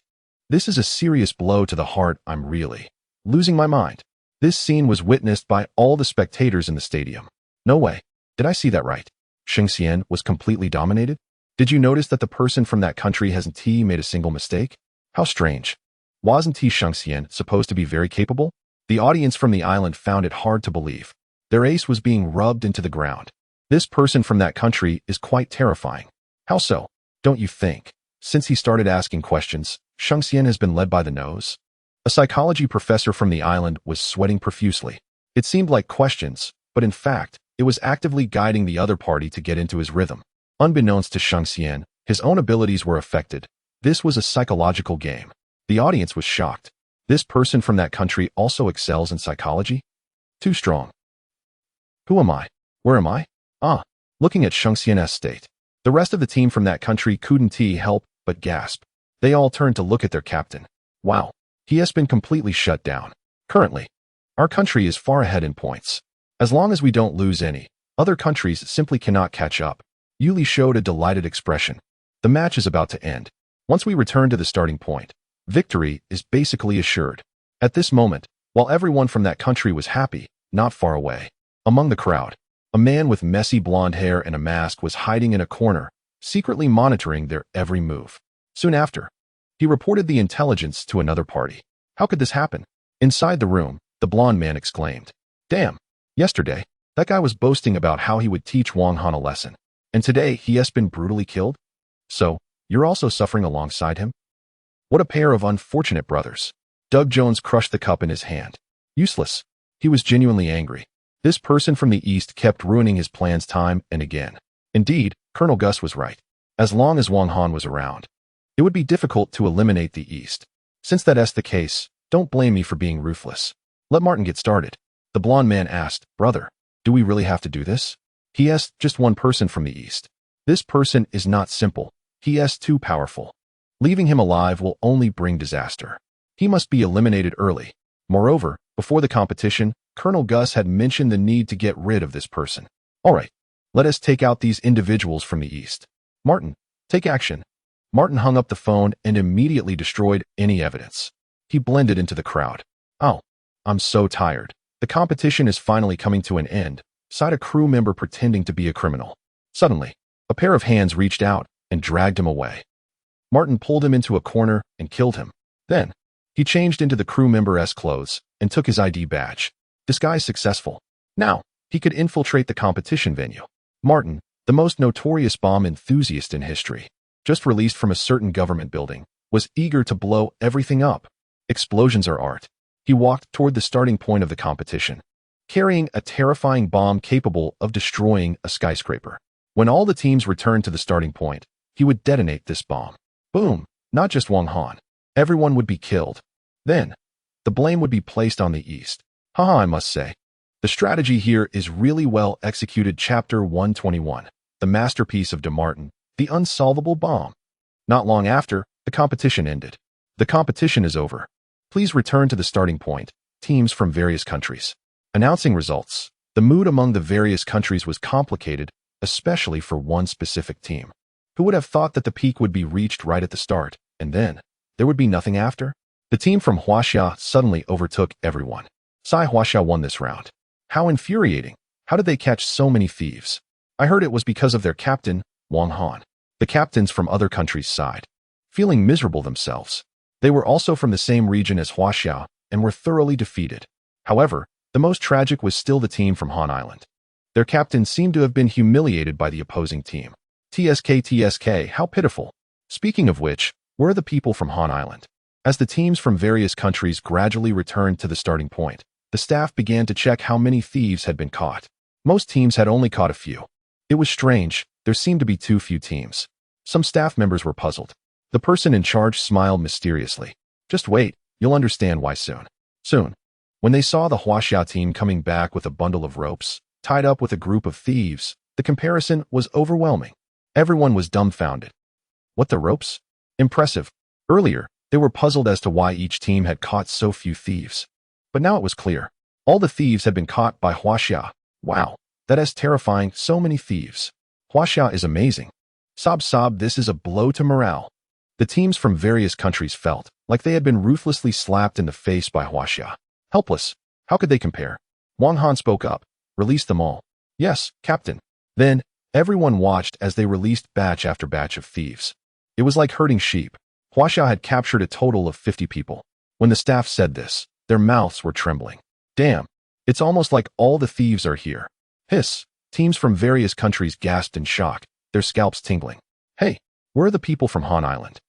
This is a serious blow to the heart. I'm really losing my mind. This scene was witnessed by all the spectators in the stadium. No way. Did I see that right? Xing Xian was completely dominated? Did you notice that the person from that country hasn't made a single mistake? How strange. Wasn't Xing Xian supposed to be very capable? The audience from the island found it hard to believe. Their ace was being rubbed into the ground. This person from that country is quite terrifying. How so? Don't you think? Since he started asking questions, Xing Xian has been led by the nose. A psychology professor from the island was sweating profusely. It seemed like questions, but in fact, it was actively guiding the other party to get into his rhythm. Unbeknownst to Xing Xian, his own abilities were affected. This was a psychological game. The audience was shocked. This person from that country also excels in psychology? Too strong. Who am I? Where am I? Looking at Xing Xian's state. The rest of the team from that country couldn't help but gasp. They all turned to look at their captain. Wow, he has been completely shut down. Currently, our country is far ahead in points. As long as we don't lose any, other countries simply cannot catch up. Yuli showed a delighted expression. The match is about to end. Once we return to the starting point, victory is basically assured. At this moment, while everyone from that country was happy, not far away, among the crowd, a man with messy blonde hair and a mask was hiding in a corner, secretly monitoring their every move. Soon after, he reported the intelligence to another party. How could this happen? Inside the room, the blonde man exclaimed. Damn, yesterday, that guy was boasting about how he would teach Wang Han a lesson. And today he has been brutally killed? So, you're also suffering alongside him? What a pair of unfortunate brothers. Doug Jones crushed the cup in his hand. Useless. He was genuinely angry. This person from the East kept ruining his plans time and again. Indeed, Colonel Gus was right. As long as Wang Han was around, it would be difficult to eliminate the East. Since that's the case, don't blame me for being ruthless. Let Martin get started. The blonde man asked, Brother, do we really have to do this? He asked just one person from the East. This person is not simple. He is too powerful. Leaving him alive will only bring disaster. He must be eliminated early. Moreover, before the competition, Colonel Gus had mentioned the need to get rid of this person. All right, let us take out these individuals from the East. Martin, take action. Martin hung up the phone and immediately destroyed any evidence. He blended into the crowd. Oh, I'm so tired. The competition is finally coming to an end, sighed a crew member pretending to be a criminal. Suddenly, a pair of hands reached out and dragged him away. Martin pulled him into a corner and killed him. Then, he changed into the crew member's clothes and took his ID badge. Disguise successful. Now, he could infiltrate the competition venue. Martin, the most notorious bomb enthusiast in history, just released from a certain government building, was eager to blow everything up. Explosions are art. He walked toward the starting point of the competition, carrying a terrifying bomb capable of destroying a skyscraper. When all the teams returned to the starting point, he would detonate this bomb. Boom! Not just Wang Han. Everyone would be killed. Then, the blame would be placed on the East. Haha, I must say. The strategy here is really well executed. Chapter 121. The masterpiece of De Martin, the unsolvable bomb. Not long after, the competition ended. The competition is over. Please return to the starting point, teams from various countries. Announcing results. The mood among the various countries was complicated, especially for one specific team. Who would have thought that the peak would be reached right at the start, and then there would be nothing after? The team from Huaxia suddenly overtook everyone. Huaxia won this round. How infuriating. How did they catch so many thieves? I heard it was because of their captain, Wang Han. The captains from other countries sighed, feeling miserable themselves. They were also from the same region as Huaxia and were thoroughly defeated. However, the most tragic was still the team from Han Island. Their captain seemed to have been humiliated by the opposing team. TSK, how pitiful. Speaking of which, where are the people from Han Island? As the teams from various countries gradually returned to the starting point, the staff began to check how many thieves had been caught. Most teams had only caught a few. It was strange, there seemed to be too few teams. Some staff members were puzzled. The person in charge smiled mysteriously. Just wait, you'll understand why soon. Soon. When they saw the Huaxia team coming back with a bundle of ropes, tied up with a group of thieves, the comparison was overwhelming. Everyone was dumbfounded. What, the ropes? Impressive. Earlier, they were puzzled as to why each team had caught so few thieves. But now it was clear. All the thieves had been caught by Huaxia. Wow, that is terrifying, so many thieves. Huaxia is amazing. Sob, this is a blow to morale. The teams from various countries felt like they had been ruthlessly slapped in the face by Huaxia. Helpless. How could they compare? Wang Han spoke up. Release them all. Yes, Captain. Then, everyone watched as they released batch after batch of thieves. It was like herding sheep. Huaxia had captured a total of 50 people. When the staff said this, their mouths were trembling. Damn. It's almost like all the thieves are here. Hiss. Teams from various countries gasped in shock, their scalps tingling. Hey, where are the people from Han Island?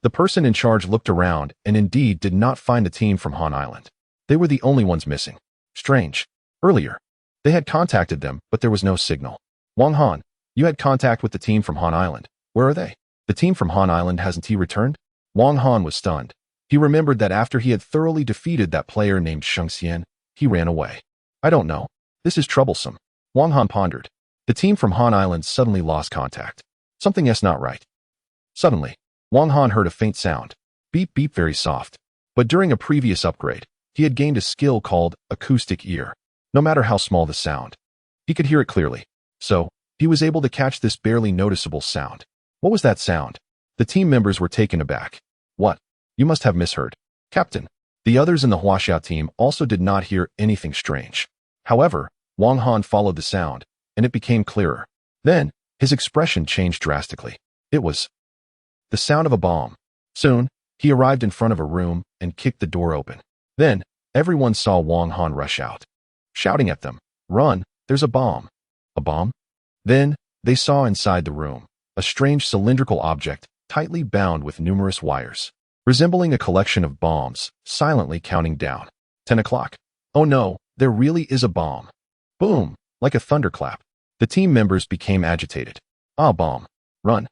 The person in charge looked around and indeed did not find the team from Han Island. They were the only ones missing. Strange. Earlier, they had contacted them, but there was no signal. Wang Han, you had contact with the team from Han Island. Where are they? The team from Han Island, hasn't he returned? Wang Han was stunned. He remembered that after he had thoroughly defeated that player named Sheng Xian, he ran away. I don't know. This is troublesome. Wang Han pondered. The team from Han Island suddenly lost contact. Something is not right. Suddenly, Wang Han heard a faint sound. Beep beep, very soft. But during a previous upgrade, he had gained a skill called acoustic ear. No matter how small the sound, he could hear it clearly. So, he was able to catch this barely noticeable sound. What was that sound? The team members were taken aback. What? You must have misheard. Captain. The others in the Huaxia team also did not hear anything strange. However, Wang Han followed the sound, and it became clearer. Then, his expression changed drastically. It was the sound of a bomb. Soon, he arrived in front of a room and kicked the door open. Then, everyone saw Wang Han rush out, shouting at them, "Run, there's a bomb." A bomb? Then, they saw inside the room a strange cylindrical object, tightly bound with numerous wires, resembling a collection of bombs, silently counting down. 10 o'clock. Oh no, there really is a bomb. Boom, like a thunderclap. The team members became agitated. Ah, bomb. Run.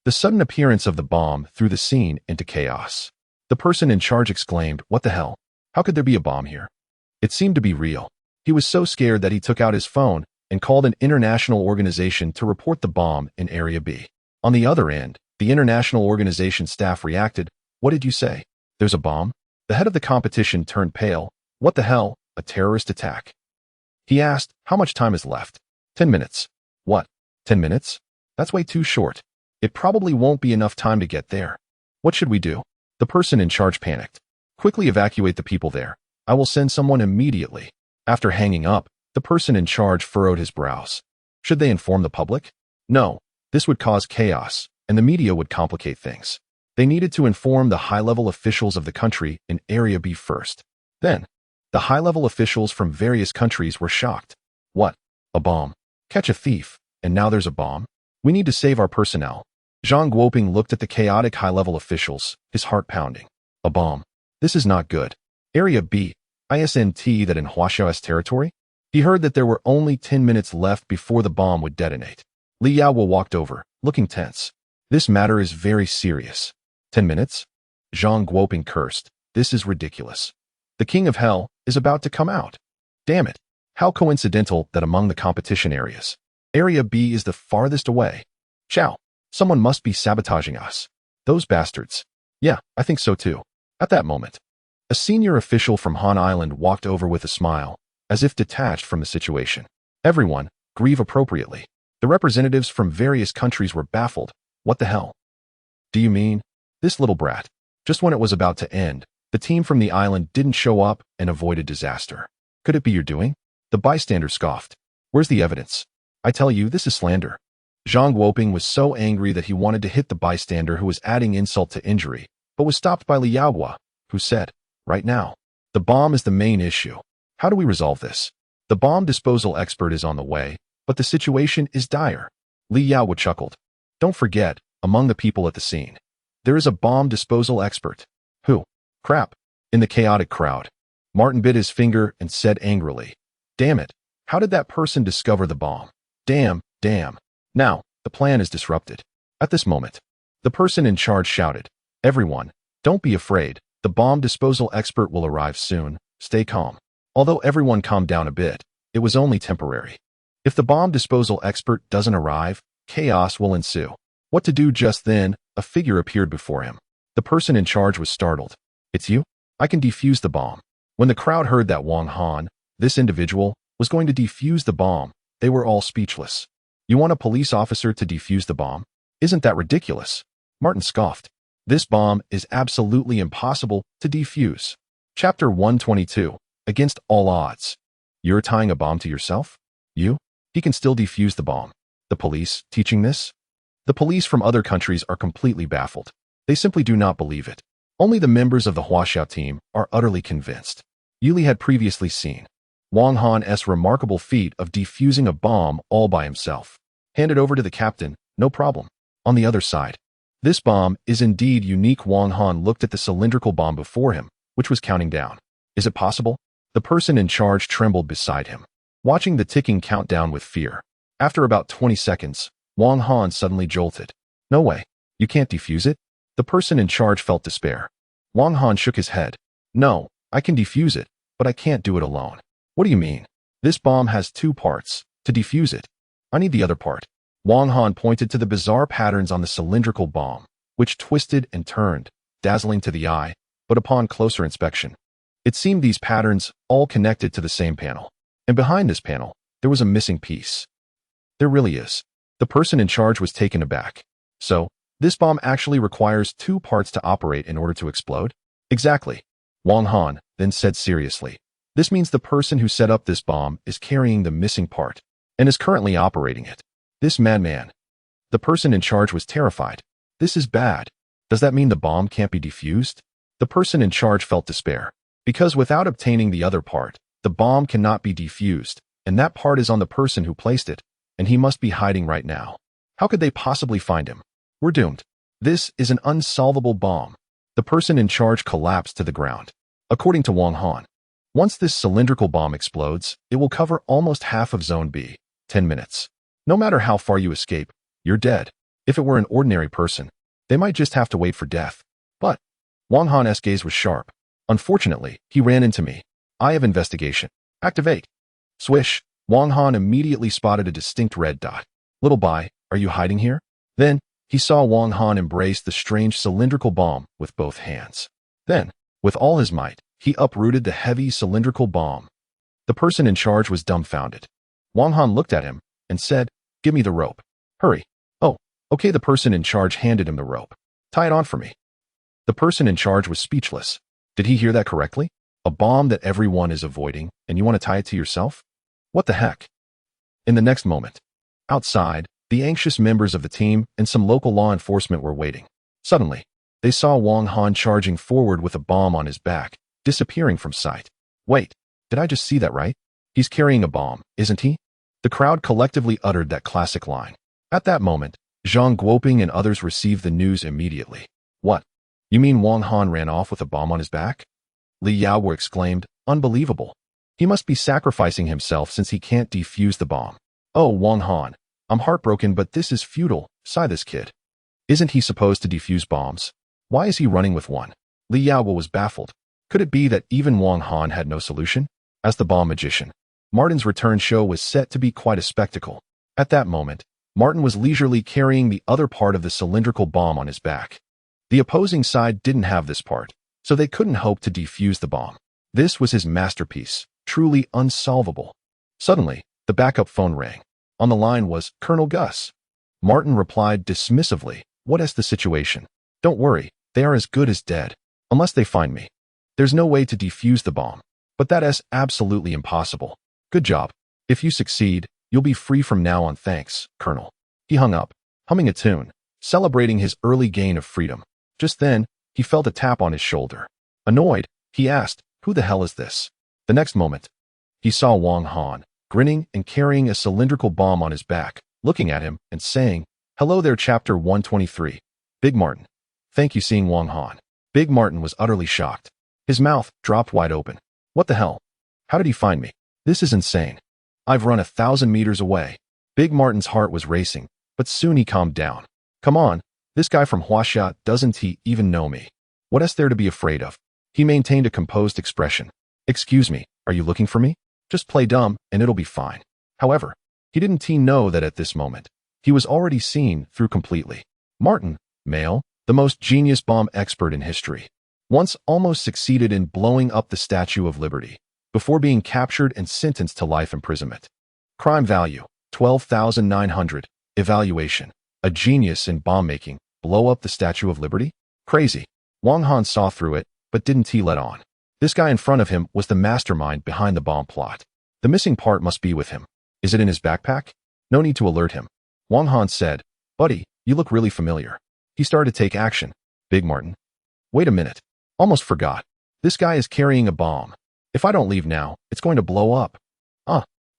The sudden appearance of the bomb threw the scene into chaos. The person in charge exclaimed, "What the hell? How could there be a bomb here?" It seemed to be real. He was so scared that he took out his phone and called an international organization to report the bomb in Area B. On the other end, the international organization staff reacted. "What did you say? There's a bomb?" The head of the competition turned pale. "What the hell? A terrorist attack?" He asked, "How much time is left?" 10 minutes. What? 10 minutes? That's way too short. It probably won't be enough time to get there. What should we do? The person in charge panicked. "Quickly evacuate the people there. I will send someone immediately." After hanging up, the person in charge furrowed his brows. Should they inform the public? No, this would cause chaos, and the media would complicate things. They needed to inform the high-level officials of the country in Area B first. Then, the high-level officials from various countries were shocked. What? A bomb. Catch a thief, and now there's a bomb? We need to save our personnel. Zhang Guoping looked at the chaotic high-level officials, his heart pounding. A bomb. This is not good. Area B, isn't that in Huaxia's territory? He heard that there were only 10 minutes left before the bomb would detonate. Li Yaohua walked over, looking tense. This matter is very serious. 10 minutes? Zhang Guoping cursed. This is ridiculous. The King of Hell is about to come out. Damn it. How coincidental that among the competition areas, Area B is the farthest away. Chow. Someone must be sabotaging us. Those bastards. Yeah, I think so too. At that moment, a senior official from Han Island walked over with a smile, as if detached from the situation. Everyone, grieve appropriately. The representatives from various countries were baffled. What the hell? Do you mean? This little brat. Just when it was about to end, the team from the island didn't show up and avoided disaster. Could it be your doing? The bystander scoffed. Where's the evidence? I tell you, this is slander. Zhang Guoping was so angry that he wanted to hit the bystander who was adding insult to injury, but was stopped by Li Yaohua, who said, "Right now. The bomb is the main issue. How do we resolve this? The bomb disposal expert is on the way, but the situation is dire. Li Yao chuckled. Don't forget, among the people at the scene, there is a bomb disposal expert. Who? Crap. In the chaotic crowd, Martin bit his finger and said angrily, damn it, how did that person discover the bomb? Damn. Now, the plan is disrupted. At this moment, the person in charge shouted, everyone, don't be afraid, the bomb disposal expert will arrive soon, stay calm. Although everyone calmed down a bit, it was only temporary. If the bomb disposal expert doesn't arrive, chaos will ensue. What to do just then, a figure appeared before him. The person in charge was startled. It's you? I can defuse the bomb. When the crowd heard that Wang Han, this individual, was going to defuse the bomb, they were all speechless. You want a police officer to defuse the bomb? Isn't that ridiculous? Martin scoffed. This bomb is absolutely impossible to defuse. Chapter 122. Against all odds. You're tying a bomb to yourself? You? He can still defuse the bomb. The police teaching this? The police from other countries are completely baffled. They simply do not believe it. Only the members of the Huaxiao team are utterly convinced. Yuli had previously seen Wang Han's remarkable feat of defusing a bomb all by himself. Hand it over to the captain, no problem. On the other side, this bomb is indeed unique. Wang Han looked at the cylindrical bomb before him, which was counting down. Is it possible? The person in charge trembled beside him, watching the ticking countdown with fear. After about 20 seconds, Wang Han suddenly jolted. No way. You can't defuse it? The person in charge felt despair. Wang Han shook his head. No, I can defuse it, but I can't do it alone. What do you mean? This bomb has two parts. To defuse it, I need the other part. Wang Han pointed to the bizarre patterns on the cylindrical bomb, which twisted and turned, dazzling to the eye, but upon closer inspection, it seemed these patterns all connected to the same panel. And behind this panel, there was a missing piece. There really is. The person in charge was taken aback. So, this bomb actually requires two parts to operate in order to explode? Exactly. Wang Han then said seriously. This means the person who set up this bomb is carrying the missing part and is currently operating it. This madman. The person in charge was terrified. This is bad. Does that mean the bomb can't be defused? The person in charge felt despair. Because without obtaining the other part, the bomb cannot be defused, and that part is on the person who placed it, and he must be hiding right now. How could they possibly find him? We're doomed. This is an unsolvable bomb. The person in charge collapsed to the ground. According to Wang Han, once this cylindrical bomb explodes, it will cover almost half of Zone B, 10 minutes. No matter how far you escape, you're dead. If it were an ordinary person, they might just have to wait for death. But Wang Han's gaze was sharp. Unfortunately, he ran into me. Eye of investigation. Activate. Swish. Wang Han immediately spotted a distinct red dot. Little Bai, are you hiding here? Then, he saw Wang Han embrace the strange cylindrical bomb with both hands. Then, with all his might, he uprooted the heavy cylindrical bomb. The person in charge was dumbfounded. Wang Han looked at him and said, give me the rope. Hurry. Oh, okay. The person in charge handed him the rope. Tie it on for me. The person in charge was speechless. Did he hear that correctly? A bomb that everyone is avoiding, and you want to tie it to yourself? What the heck? In the next moment, outside, the anxious members of the team and some local law enforcement were waiting. Suddenly, they saw Wang Han charging forward with a bomb on his back, disappearing from sight. Wait, did I just see that right? He's carrying a bomb, isn't he? The crowd collectively uttered that classic line. At that moment, Zhang Guoping and others received the news immediately. What? You mean Wang Han ran off with a bomb on his back? Li Yao exclaimed, unbelievable. He must be sacrificing himself since he can't defuse the bomb. Oh, Wang Han, I'm heartbroken, but this is futile. Sigh this kid. Isn't he supposed to defuse bombs? Why is he running with one? Li Yao was baffled. Could it be that even Wang Han had no solution? As the bomb magician, Martin's return show was set to be quite a spectacle. At that moment, Martin was leisurely carrying the other part of the cylindrical bomb on his back. The opposing side didn't have this part, so they couldn't hope to defuse the bomb. This was his masterpiece, truly unsolvable. Suddenly, the backup phone rang. On the line was Colonel Gus. Martin replied dismissively, what is the situation? Don't worry, they are as good as dead. Unless they find me. There's no way to defuse the bomb. But that is absolutely impossible. Good job. If you succeed, you'll be free from now on. Thanks, Colonel. He hung up, humming a tune, celebrating his early gain of freedom. Just then, he felt a tap on his shoulder. Annoyed, he asked, who the hell is this? The next moment, he saw Wang Han, grinning and carrying a cylindrical bomb on his back, looking at him and saying, "Hello there, Chapter 123. Big Martin. Thank you, seeing Wang Han." Big Martin was utterly shocked. His mouth dropped wide open. What the hell? How did he find me? This is insane. I've run 1,000 meters away. Big Martin's heart was racing, but soon he calmed down. Come on, this guy from Huaxia, doesn't he even know me? What is there to be afraid of? He maintained a composed expression. Excuse me, are you looking for me? Just play dumb and it'll be fine. However, he didn't know that at this moment, he was already seen through completely. Martin, male, the most genius bomb expert in history, once almost succeeded in blowing up the Statue of Liberty before being captured and sentenced to life imprisonment. Crime value, 12,900. Evaluation, a genius in bomb making, blow up the Statue of Liberty? Crazy. Wang Han saw through it, but didn't let on. This guy in front of him was the mastermind behind the bomb plot. The missing part must be with him. Is it in his backpack? No need to alert him. Wang Han said, "Buddy, you look really familiar." He started to take action. Big Martin. Wait a minute. Almost forgot. This guy is carrying a bomb. If I don't leave now, it's going to blow up.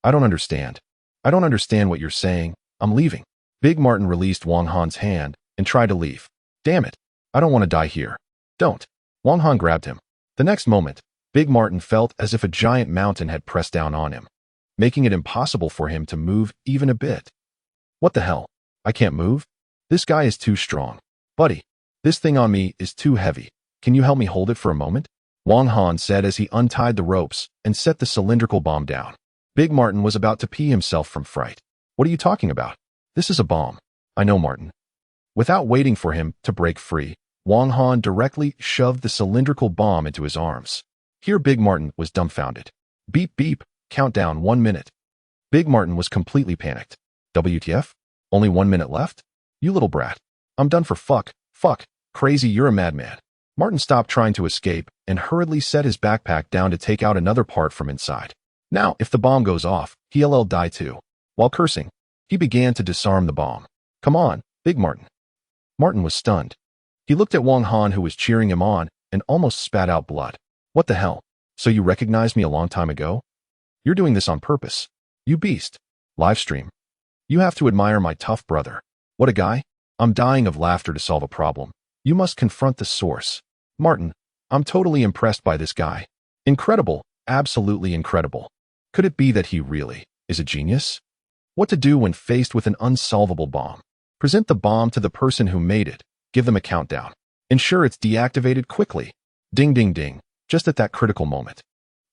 I don't understand. I don't understand what you're saying. I'm leaving. Big Martin released Wang Han's hand and tried to leave. Damn it. I don't want to die here. Don't. Wang Han grabbed him. The next moment, Big Martin felt as if a giant mountain had pressed down on him, making it impossible for him to move even a bit. What the hell? I can't move? This guy is too strong. Buddy, this thing on me is too heavy. Can you help me hold it for a moment? Wang Han said as he untied the ropes and set the cylindrical bomb down. Big Martin was about to pee himself from fright. What are you talking about? This is a bomb. I know, Martin. Without waiting for him to break free, Wang Han directly shoved the cylindrical bomb into his arms. Here Big Martin was dumbfounded. Beep beep, countdown 1 minute. Big Martin was completely panicked. WTF? Only 1 minute left? You little brat. I'm done for fuck, crazy, you're a madman. Martin stopped trying to escape and hurriedly set his backpack down to take out another part from inside. Now, if the bomb goes off, he'll die too. While cursing, he began to disarm the bomb. Come on, Big Martin. Martin was stunned. He looked at Wang Han, who was cheering him on, and almost spat out blood. What the hell? So you recognized me a long time ago? You're doing this on purpose. You beast. Livestream. You have to admire my tough brother. What a guy. I'm dying of laughter to solve a problem. You must confront the source. Martin, I'm totally impressed by this guy. Incredible, absolutely incredible. Could it be that he really is a genius? What to do when faced with an unsolvable bomb? Present the bomb to the person who made it. Give them a countdown. Ensure it's deactivated quickly. Ding ding ding, just at that critical moment.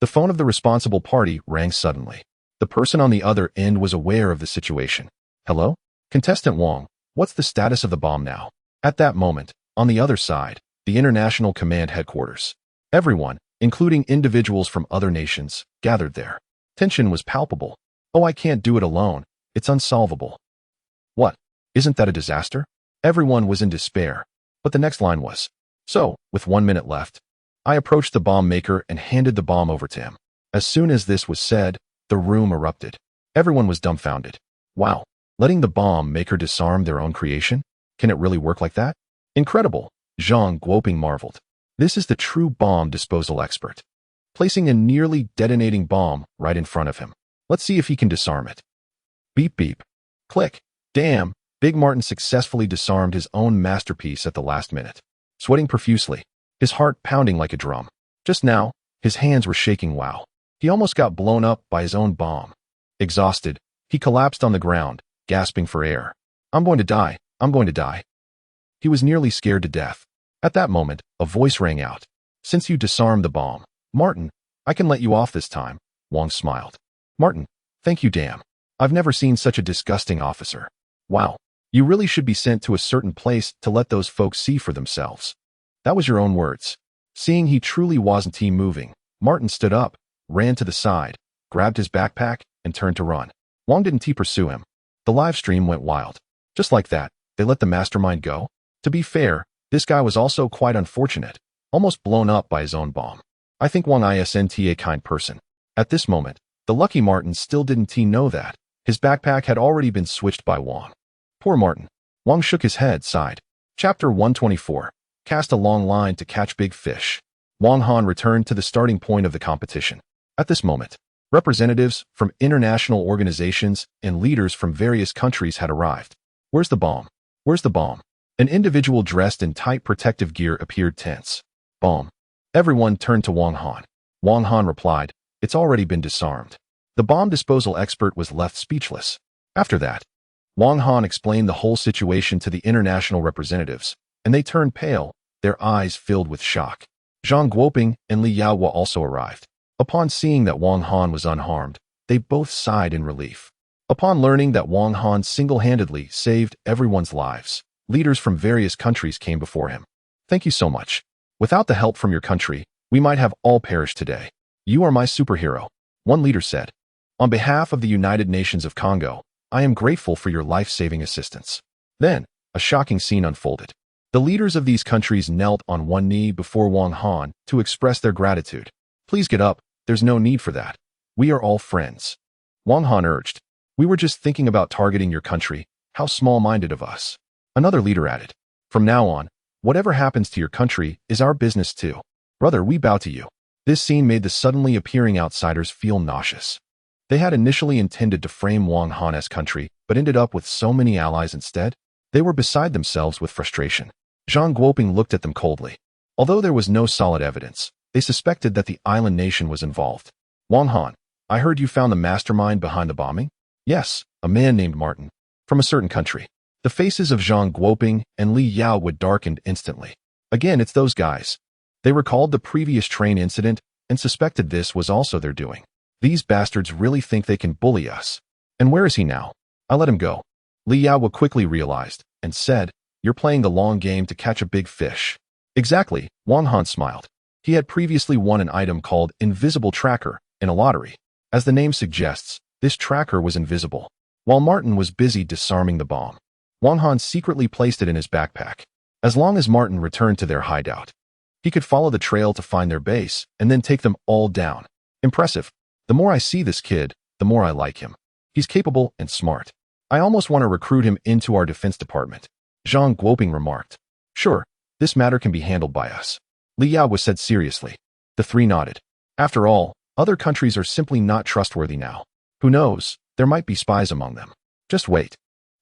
The phone of the responsible party rang suddenly. The person on the other end was aware of the situation. Hello? Contestant Wang, what's the status of the bomb now? At that moment, on the other side, the International Command Headquarters. Everyone, including individuals from other nations, gathered there. Tension was palpable. Oh, I can't do it alone. It's unsolvable. What? Isn't that a disaster? Everyone was in despair. But the next line was, so, with 1 minute left, I approached the bomb maker and handed the bomb over to him. As soon as this was said, the room erupted. Everyone was dumbfounded. Wow, letting the bomb maker disarm their own creation? Can it really work like that? Incredible, Zhang Guoping marveled. This is the true bomb disposal expert. Placing a nearly detonating bomb right in front of him. Let's see if he can disarm it. Beep beep. Click. Damn, Big Martin successfully disarmed his own masterpiece at the last minute. Sweating profusely, his heart pounding like a drum. Just now, his hands were shaking. Wow. He almost got blown up by his own bomb. Exhausted, he collapsed on the ground, gasping for air. I'm going to die. I'm going to die. He was nearly scared to death. At that moment, a voice rang out. Since you disarmed the bomb, Martin, I can let you off this time. Wang smiled. Martin, thank you, damn. I've never seen such a disgusting officer. Wow. You really should be sent to a certain place to let those folks see for themselves. That was your own words. Seeing he truly wasn't moving, Martin stood up, ran to the side, grabbed his backpack, and turned to run. Wang didn't pursue him. The live stream went wild. Just like that, they let the mastermind go. To be fair, this guy was also quite unfortunate, almost blown up by his own bomb. I think Wang isn't a kind person. At this moment, the lucky Martin still didn't know that. His backpack had already been switched by Wang. Poor Martin. Wang shook his head, sighed. Chapter 124. Cast a long line to catch big fish. Wang Han returned to the starting point of the competition. At this moment, Representatives from international organizations and leaders from various countries had arrived. Where's the bomb? Where's the bomb? An individual dressed in tight protective gear appeared tense. Bomb. Everyone turned to Wang Han. Wang Han replied, "It's already been disarmed." The bomb disposal expert was left speechless. After that, Wang Han explained the whole situation to the international representatives, and they turned pale, their eyes filled with shock. Zhang Guoping and Li Yaohua also arrived. Upon seeing that Wang Han was unharmed, they both sighed in relief. Upon learning that Wang Han single-handedly saved everyone's lives, leaders from various countries came before him. "Thank you so much. Without the help from your country, we might have all perished today. You are my superhero," one leader said. "On behalf of the United Nations of Congo, I am grateful for your life-saving assistance." Then, a shocking scene unfolded. The leaders of these countries knelt on one knee before Wang Han to express their gratitude. "Please get up, there's no need for that. We are all friends," Wang Han urged. "We were just thinking about targeting your country. How small-minded of us." Another leader added, "From now on, whatever happens to your country is our business too. Brother, we bow to you." This scene made the suddenly appearing outsiders feel nauseous. They had initially intended to frame Wang Han's country, but ended up with so many allies instead. They were beside themselves with frustration. Zhang Guoping looked at them coldly. Although there was no solid evidence, they suspected that the island nation was involved. "Wang Han, I heard you found the mastermind behind the bombing?" "Yes, a man named Martin, from a certain country." The faces of Zhang Guoping and Li Yaohua darkened instantly. Again, it's those guys. They recalled the previous train incident and suspected this was also their doing. These bastards really think they can bully us. And where is he now? I let him go. Li Yaohua quickly realized and said, "You're playing the long game to catch a big fish." Exactly, Wang Han smiled. He had previously won an item called Invisible Tracker in a lottery. As the name suggests, this tracker was invisible. While Martin was busy disarming the bomb, Wang Han secretly placed it in his backpack. As long as Martin returned to their hideout, he could follow the trail to find their base and then take them all down. Impressive. The more I see this kid, the more I like him. He's capable and smart. I almost want to recruit him into our defense department, Zhang Guoping remarked. Sure, this matter can be handled by us, Li Yaohua said seriously. The three nodded. After all, other countries are simply not trustworthy now. Who knows, there might be spies among them. Just wait.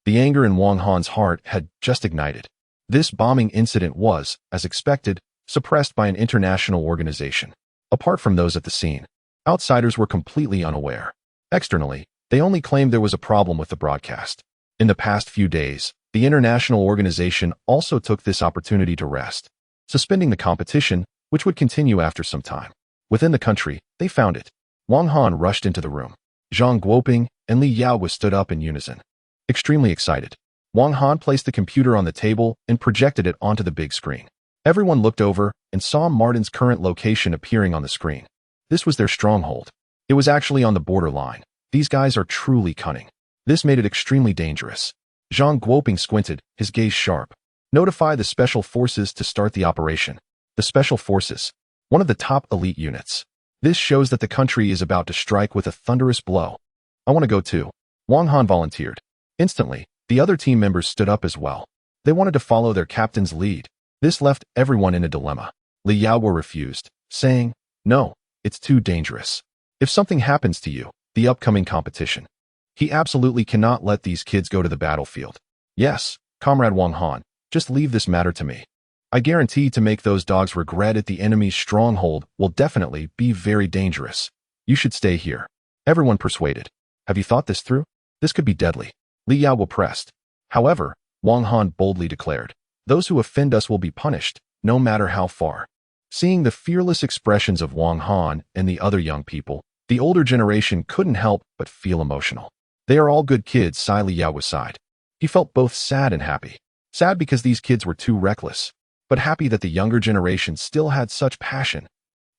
The anger in Wang Han's heart had just ignited. This bombing incident was, as expected, suppressed by an international organization. Apart from those at the scene, outsiders were completely unaware. Externally, they only claimed there was a problem with the broadcast. In the past few days, the international organization also took this opportunity to rest, suspending the competition, which would continue after some time. Within the country, they found it. Wang Han rushed into the room. Zhang Guoping and Li Yaohua stood up in unison. Extremely excited, Wang Han placed the computer on the table and projected it onto the big screen. Everyone looked over and saw Martin's current location appearing on the screen. This was their stronghold. It was actually on the borderline. These guys are truly cunning. This made it extremely dangerous. Zhang Guoping squinted, his gaze sharp. Notify the Special Forces to start the operation. The Special Forces, one of the top elite units. This shows that the country is about to strike with a thunderous blow. I want to go too. Wang Han volunteered. Instantly, the other team members stood up as well. They wanted to follow their captain's lead. This left everyone in a dilemma. Li Yaohua refused, saying, "No, it's too dangerous. If something happens to you, the upcoming competition." He absolutely cannot let these kids go to the battlefield. "Yes, Comrade Wang Han, just leave this matter to me. I guarantee to make those dogs regret it. The enemy's stronghold will definitely be very dangerous. You should stay here." Everyone persuaded. "Have you thought this through? This could be deadly." Li Yaohua pressed. However, Wang Han boldly declared, "Those who offend us will be punished, no matter how far." Seeing the fearless expressions of Wang Han and the other young people, the older generation couldn't help but feel emotional. "They are all good kids," Li Yaohua sighed. He felt both sad and happy. Sad because these kids were too reckless, but happy that the younger generation still had such passion.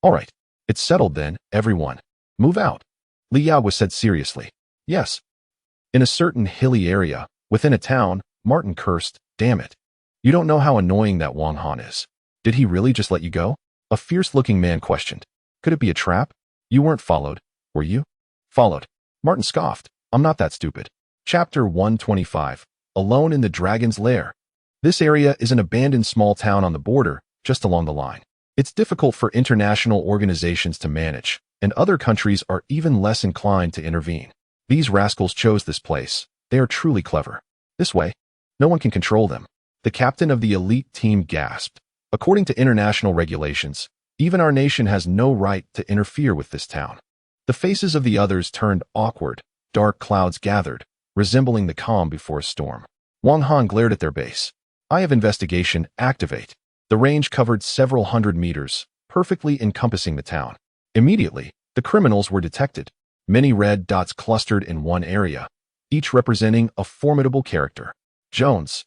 "All right, it's settled then, everyone. Move out," Li Yaohua said seriously. "Yes." In a certain hilly area, within a town, Martin cursed, "Damn it. You don't know how annoying that Wang Han is. Did he really just let you go?" A fierce-looking man questioned. "Could it be a trap? You weren't followed, were you?" "Followed." Martin scoffed. "I'm not that stupid." Chapter 125. Alone in the Dragon's Lair. This area is an abandoned small town on the border, just along the line. It's difficult for international organizations to manage, and other countries are even less inclined to intervene. These rascals chose this place. They are truly clever. This way, no one can control them. The captain of the elite team gasped. According to international regulations, even our nation has no right to interfere with this town. The faces of the others turned awkward. Dark clouds gathered, resembling the calm before a storm. Wang Han glared at their base. Eye of investigation, activate. The range covered several hundred meters, perfectly encompassing the town. Immediately, the criminals were detected. Many red dots clustered in one area, each representing a formidable character. Jones,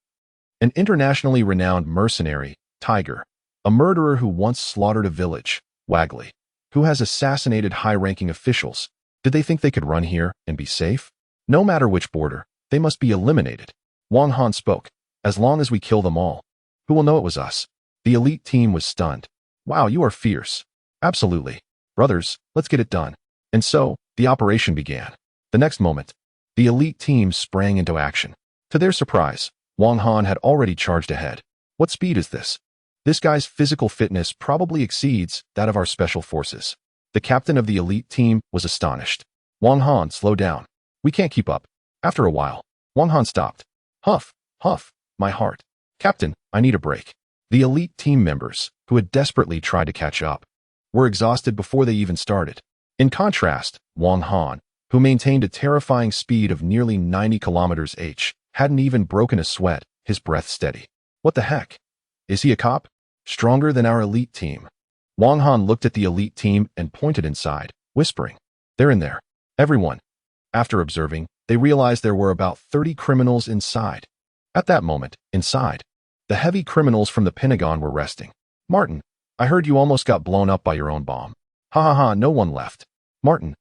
an internationally renowned mercenary. Tiger, a murderer who once slaughtered a village. Wagley, who has assassinated high-ranking officials. Did they think they could run here and be safe? No matter which border, they must be eliminated. Wang Han spoke. As long as we kill them all, who will know it was us? The elite team was stunned. Wow, you are fierce. Absolutely. Brothers, let's get it done. And so, the operation began. The next moment, the elite team sprang into action. To their surprise, Wang Han had already charged ahead. What speed is this? This guy's physical fitness probably exceeds that of our special forces. The captain of the elite team was astonished. Wang Han, slow down. We can't keep up. After a while, Wang Han stopped. Huff, huff, my heart. Captain, I need a break. The elite team members, who had desperately tried to catch up, were exhausted before they even started. In contrast, Wang Han, who maintained a terrifying speed of nearly 90 km/h, hadn't even broken a sweat, his breath steady. What the heck? Is he a cop? Stronger than our elite team. Wang Han looked at the elite team and pointed inside, whispering, They're in there. Everyone. After observing, they realized there were about 30 criminals inside. At that moment, inside, the heavy criminals from the Pentagon were resting. Martin, I heard you almost got blown up by your own bomb. Ha ha ha, no one left. Martin.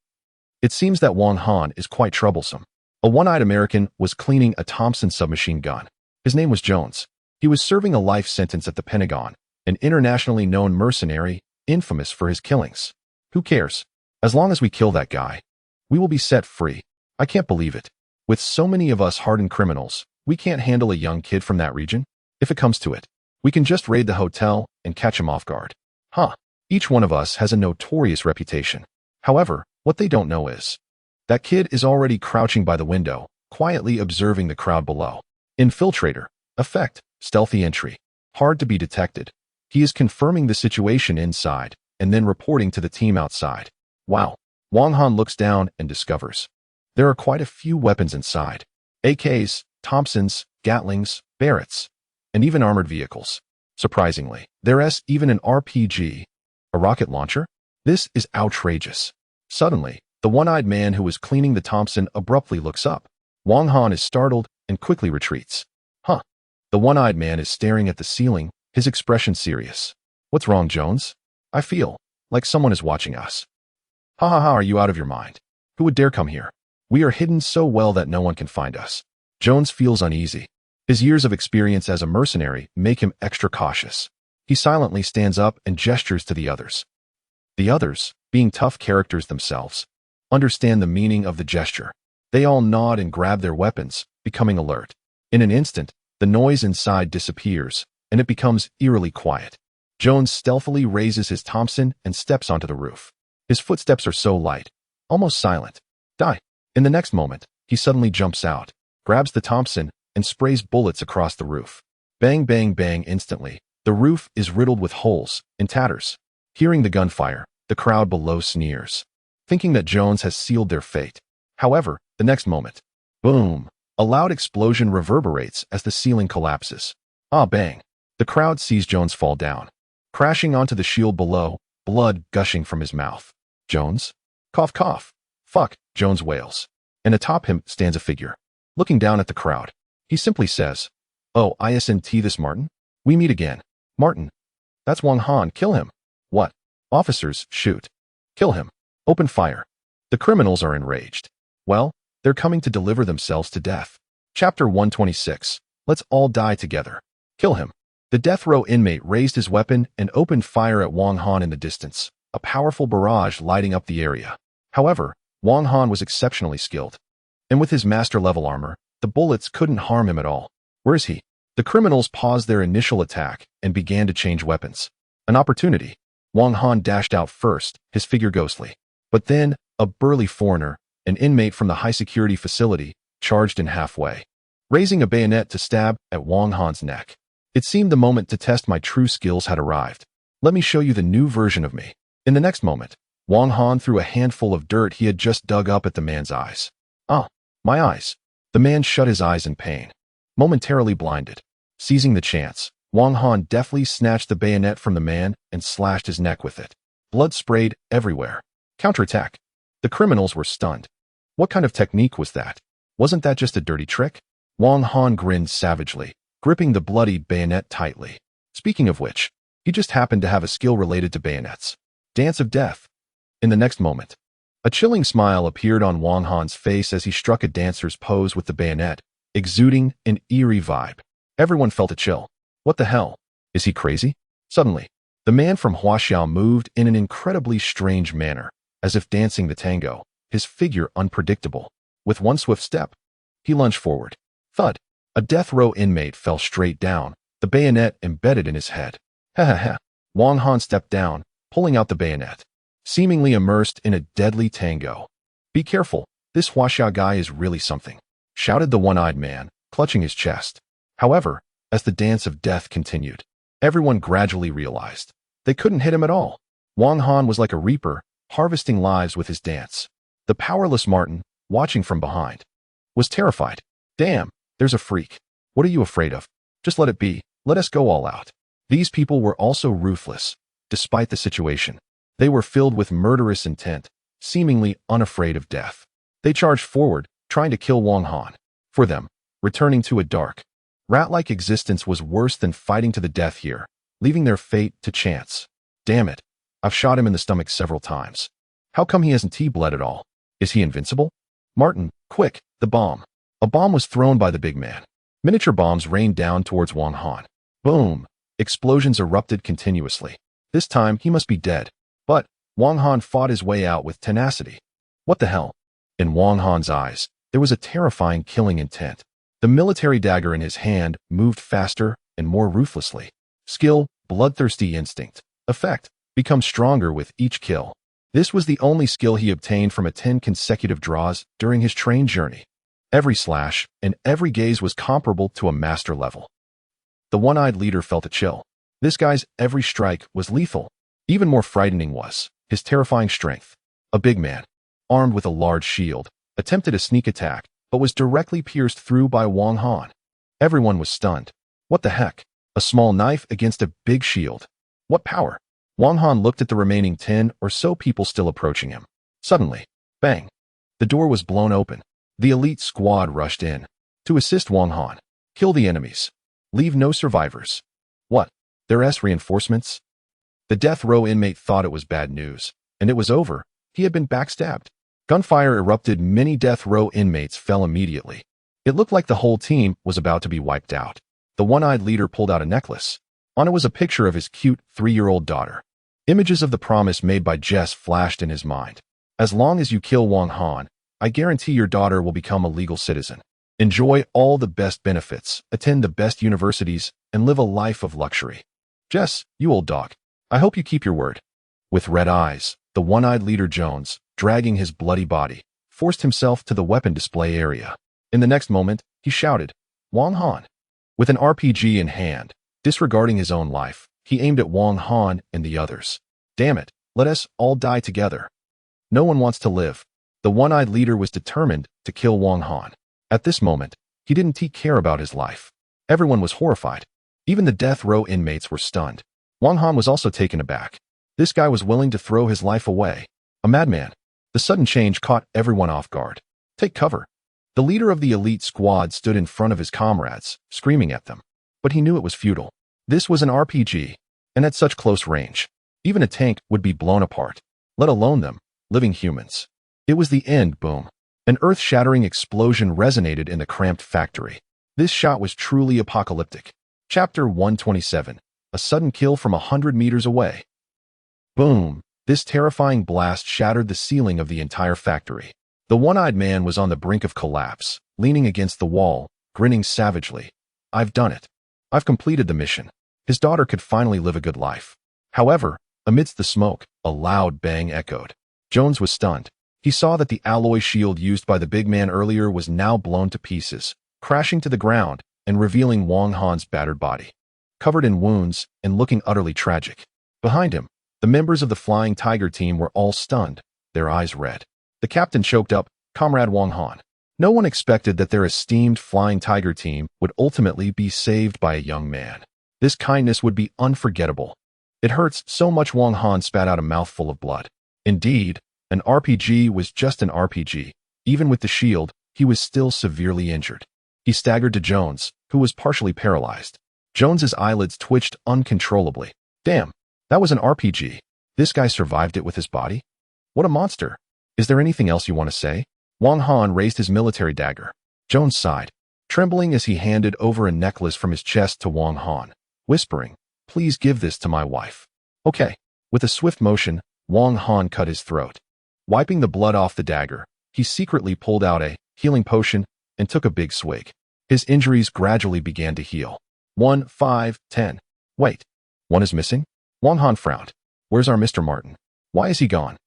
It seems that Wang Han is quite troublesome. A one-eyed American was cleaning a Thompson submachine gun. His name was Jones. He was serving a life sentence at the Pentagon, an internationally known mercenary, infamous for his killings. Who cares? As long as we kill that guy, we will be set free. I can't believe it. With so many of us hardened criminals, we can't handle a young kid from that region. If it comes to it, we can just raid the hotel and catch him off guard. Huh. Each one of us has a notorious reputation. However, what they don't know is that kid is already crouching by the window, quietly observing the crowd below. Infiltrator. Effect. Stealthy entry. Hard to be detected. He is confirming the situation inside and then reporting to the team outside. Wow. Wang Han looks down and discovers there are quite a few weapons inside. AKs, Thompsons, Gatlings, Barretts, and even armored vehicles. Surprisingly, there's even an RPG. A rocket launcher? This is outrageous. Suddenly, the one-eyed man who was cleaning the Thompson abruptly looks up. Wang Han is startled and quickly retreats. Huh. The one-eyed man is staring at the ceiling, his expression serious. What's wrong, Jones? I feel like someone is watching us. Ha ha ha, are you out of your mind? Who would dare come here? We are hidden so well that no one can find us. Jones feels uneasy. His years of experience as a mercenary make him extra cautious. He silently stands up and gestures to the others. The others, being tough characters themselves, understand the meaning of the gesture. They all nod and grab their weapons, becoming alert. In an instant, the noise inside disappears, and it becomes eerily quiet. Jones stealthily raises his Thompson and steps onto the roof. His footsteps are so light, almost silent. Die. In the next moment, he suddenly jumps out, grabs the Thompson, and sprays bullets across the roof. Bang, bang, bang. Instantly, the roof is riddled with holes and tatters. Hearing the gunfire, the crowd below sneers, thinking that Jones has sealed their fate. However, the next moment, boom, a loud explosion reverberates as the ceiling collapses. Ah, bang. The crowd sees Jones fall down, crashing onto the shield below, blood gushing from his mouth. Jones? Cough, cough. Fuck, Jones wails. And atop him stands a figure. Looking down at the crowd, he simply says, Oh, isn't this Martin? We meet again. Martin. That's Wang Han, kill him. What? Officers, shoot. Kill him. Open fire. The criminals are enraged. Well, they're coming to deliver themselves to death. Chapter 126. Let's all die together. Kill him. The death row inmate raised his weapon and opened fire at Wang Han in the distance, a powerful barrage lighting up the area. However, Wang Han was exceptionally skilled, and with his master-level armor, the bullets couldn't harm him at all. Where is he? The criminals paused their initial attack and began to change weapons. An opportunity. Wang Han dashed out first, his figure ghostly. But then, a burly foreigner, an inmate from the high-security facility, charged in halfway, raising a bayonet to stab at Wang Han's neck. It seemed the moment to test my true skills had arrived. Let me show you the new version of me. In the next moment, Wang Han threw a handful of dirt he had just dug up at the man's eyes. Ah, my eyes. The man shut his eyes in pain, momentarily blinded. Seizing the chance, Wang Han deftly snatched the bayonet from the man and slashed his neck with it. Blood sprayed everywhere. Counterattack. The criminals were stunned. What kind of technique was that? Wasn't that just a dirty trick? Wang Han grinned savagely, gripping the bloodied bayonet tightly. Speaking of which, he just happened to have a skill related to bayonets. Dance of Death. In the next moment, a chilling smile appeared on Wang Han's face as he struck a dancer's pose with the bayonet, exuding an eerie vibe. Everyone felt a chill. What the hell? Is he crazy? Suddenly, the man from Huaxiao moved in an incredibly strange manner, as if dancing the tango, his figure unpredictable. With one swift step, he lunged forward. Thud. A death row inmate fell straight down, the bayonet embedded in his head. Ha ha ha. Wang Han stepped down, pulling out the bayonet, seemingly immersed in a deadly tango. Be careful, this Huaxia guy is really something, shouted the one-eyed man, clutching his chest. However, as the dance of death continued, everyone gradually realized they couldn't hit him at all. Wang Han was like a reaper, harvesting lives with his dance. The powerless Martin, watching from behind, was terrified. Damn, there's a freak. What are you afraid of? Just let it be. Let us go all out. These people were also ruthless. Despite the situation, they were filled with murderous intent, seemingly unafraid of death. They charged forward, trying to kill Wang Han. For them, returning to a dark, rat-like existence was worse than fighting to the death here, leaving their fate to chance. Damn it. I've shot him in the stomach several times. How come he hasn't T-bled at all? Is he invincible? Martin, quick, the bomb. A bomb was thrown by the big man. Miniature bombs rained down towards Wang Han. Boom. Explosions erupted continuously. This time, he must be dead. But Wang Han fought his way out with tenacity. What the hell? In Wang Han's eyes, there was a terrifying killing intent. The military dagger in his hand moved faster and more ruthlessly. Skill, bloodthirsty instinct. Effect, become stronger with each kill. This was the only skill he obtained from 10 consecutive draws during his train journey. Every slash and every gaze was comparable to a master level. The one-eyed leader felt a chill. This guy's every strike was lethal. Even more frightening was his terrifying strength. A big man, armed with a large shield, attempted a sneak attack, but was directly pierced through by Wang Han. Everyone was stunned. What the heck? A small knife against a big shield. What power? Wang Han looked at the remaining 10 or so people still approaching him. Suddenly, bang! The door was blown open. The elite squad rushed in to assist Wang Han. Kill the enemies. Leave no survivors. What? Their reinforcements? The death row inmate thought it was bad news, and it was over. He had been backstabbed. Gunfire erupted. Many death row inmates fell immediately. It looked like the whole team was about to be wiped out. The one-eyed leader pulled out a necklace. On it was a picture of his cute 3-year-old daughter. Images of the promise made by Jess flashed in his mind. As long as you kill Wang Han, I guarantee your daughter will become a legal citizen. Enjoy all the best benefits, attend the best universities, and live a life of luxury. Jess, you old dog. I hope you keep your word. With red eyes, the one-eyed leader Jones, dragging his bloody body, forced himself to the weapon display area. In the next moment, he shouted, Wang Han. With an RPG in hand, disregarding his own life, he aimed at Wang Han and the others. Damn it, let us all die together. No one wants to live. The one-eyed leader was determined to kill Wang Han. At this moment, he didn't care about his life. Everyone was horrified. Even the death row inmates were stunned. Wang Han was also taken aback. This guy was willing to throw his life away. A madman. The sudden change caught everyone off guard. Take cover. The leader of the elite squad stood in front of his comrades, screaming at them. But he knew it was futile. This was an RPG, and at such close range, even a tank would be blown apart, let alone them, living humans. It was the end. Boom. An earth-shattering explosion resonated in the cramped factory. This shot was truly apocalyptic. Chapter 127. A sudden kill from 100 meters away. Boom. This terrifying blast shattered the ceiling of the entire factory. The one-eyed man was on the brink of collapse, leaning against the wall, grinning savagely. I've done it. I've completed the mission. His daughter could finally live a good life. However, amidst the smoke, a loud bang echoed. Jones was stunned. He saw that the alloy shield used by the big man earlier was now blown to pieces, crashing to the ground and revealing Wong Han's battered body, covered in wounds and looking utterly tragic. Behind him, the members of the Flying Tiger team were all stunned, their eyes red. The captain choked up, "Comrade Wong Han." No one expected that their esteemed Flying Tiger team would ultimately be saved by a young man. This kindness would be unforgettable. It hurts so much. Wong Han spat out a mouthful of blood. Indeed, an RPG was just an RPG. Even with the shield, he was still severely injured. He staggered to Jones, who was partially paralyzed. Jones's eyelids twitched uncontrollably. Damn, that was an RPG. This guy survived it with his body? What a monster. Is there anything else you want to say? Wong Han raised his military dagger. Jones sighed, trembling as he handed over a necklace from his chest to Wong Han, whispering, "Please give this to my wife." Okay. With a swift motion, Wong Han cut his throat. Wiping the blood off the dagger, he secretly pulled out a healing potion and took a big swig. His injuries gradually began to heal. 1, 5, 10. Wait. One is missing? Wong Han frowned. Where's our Mr. Martin? Why is he gone?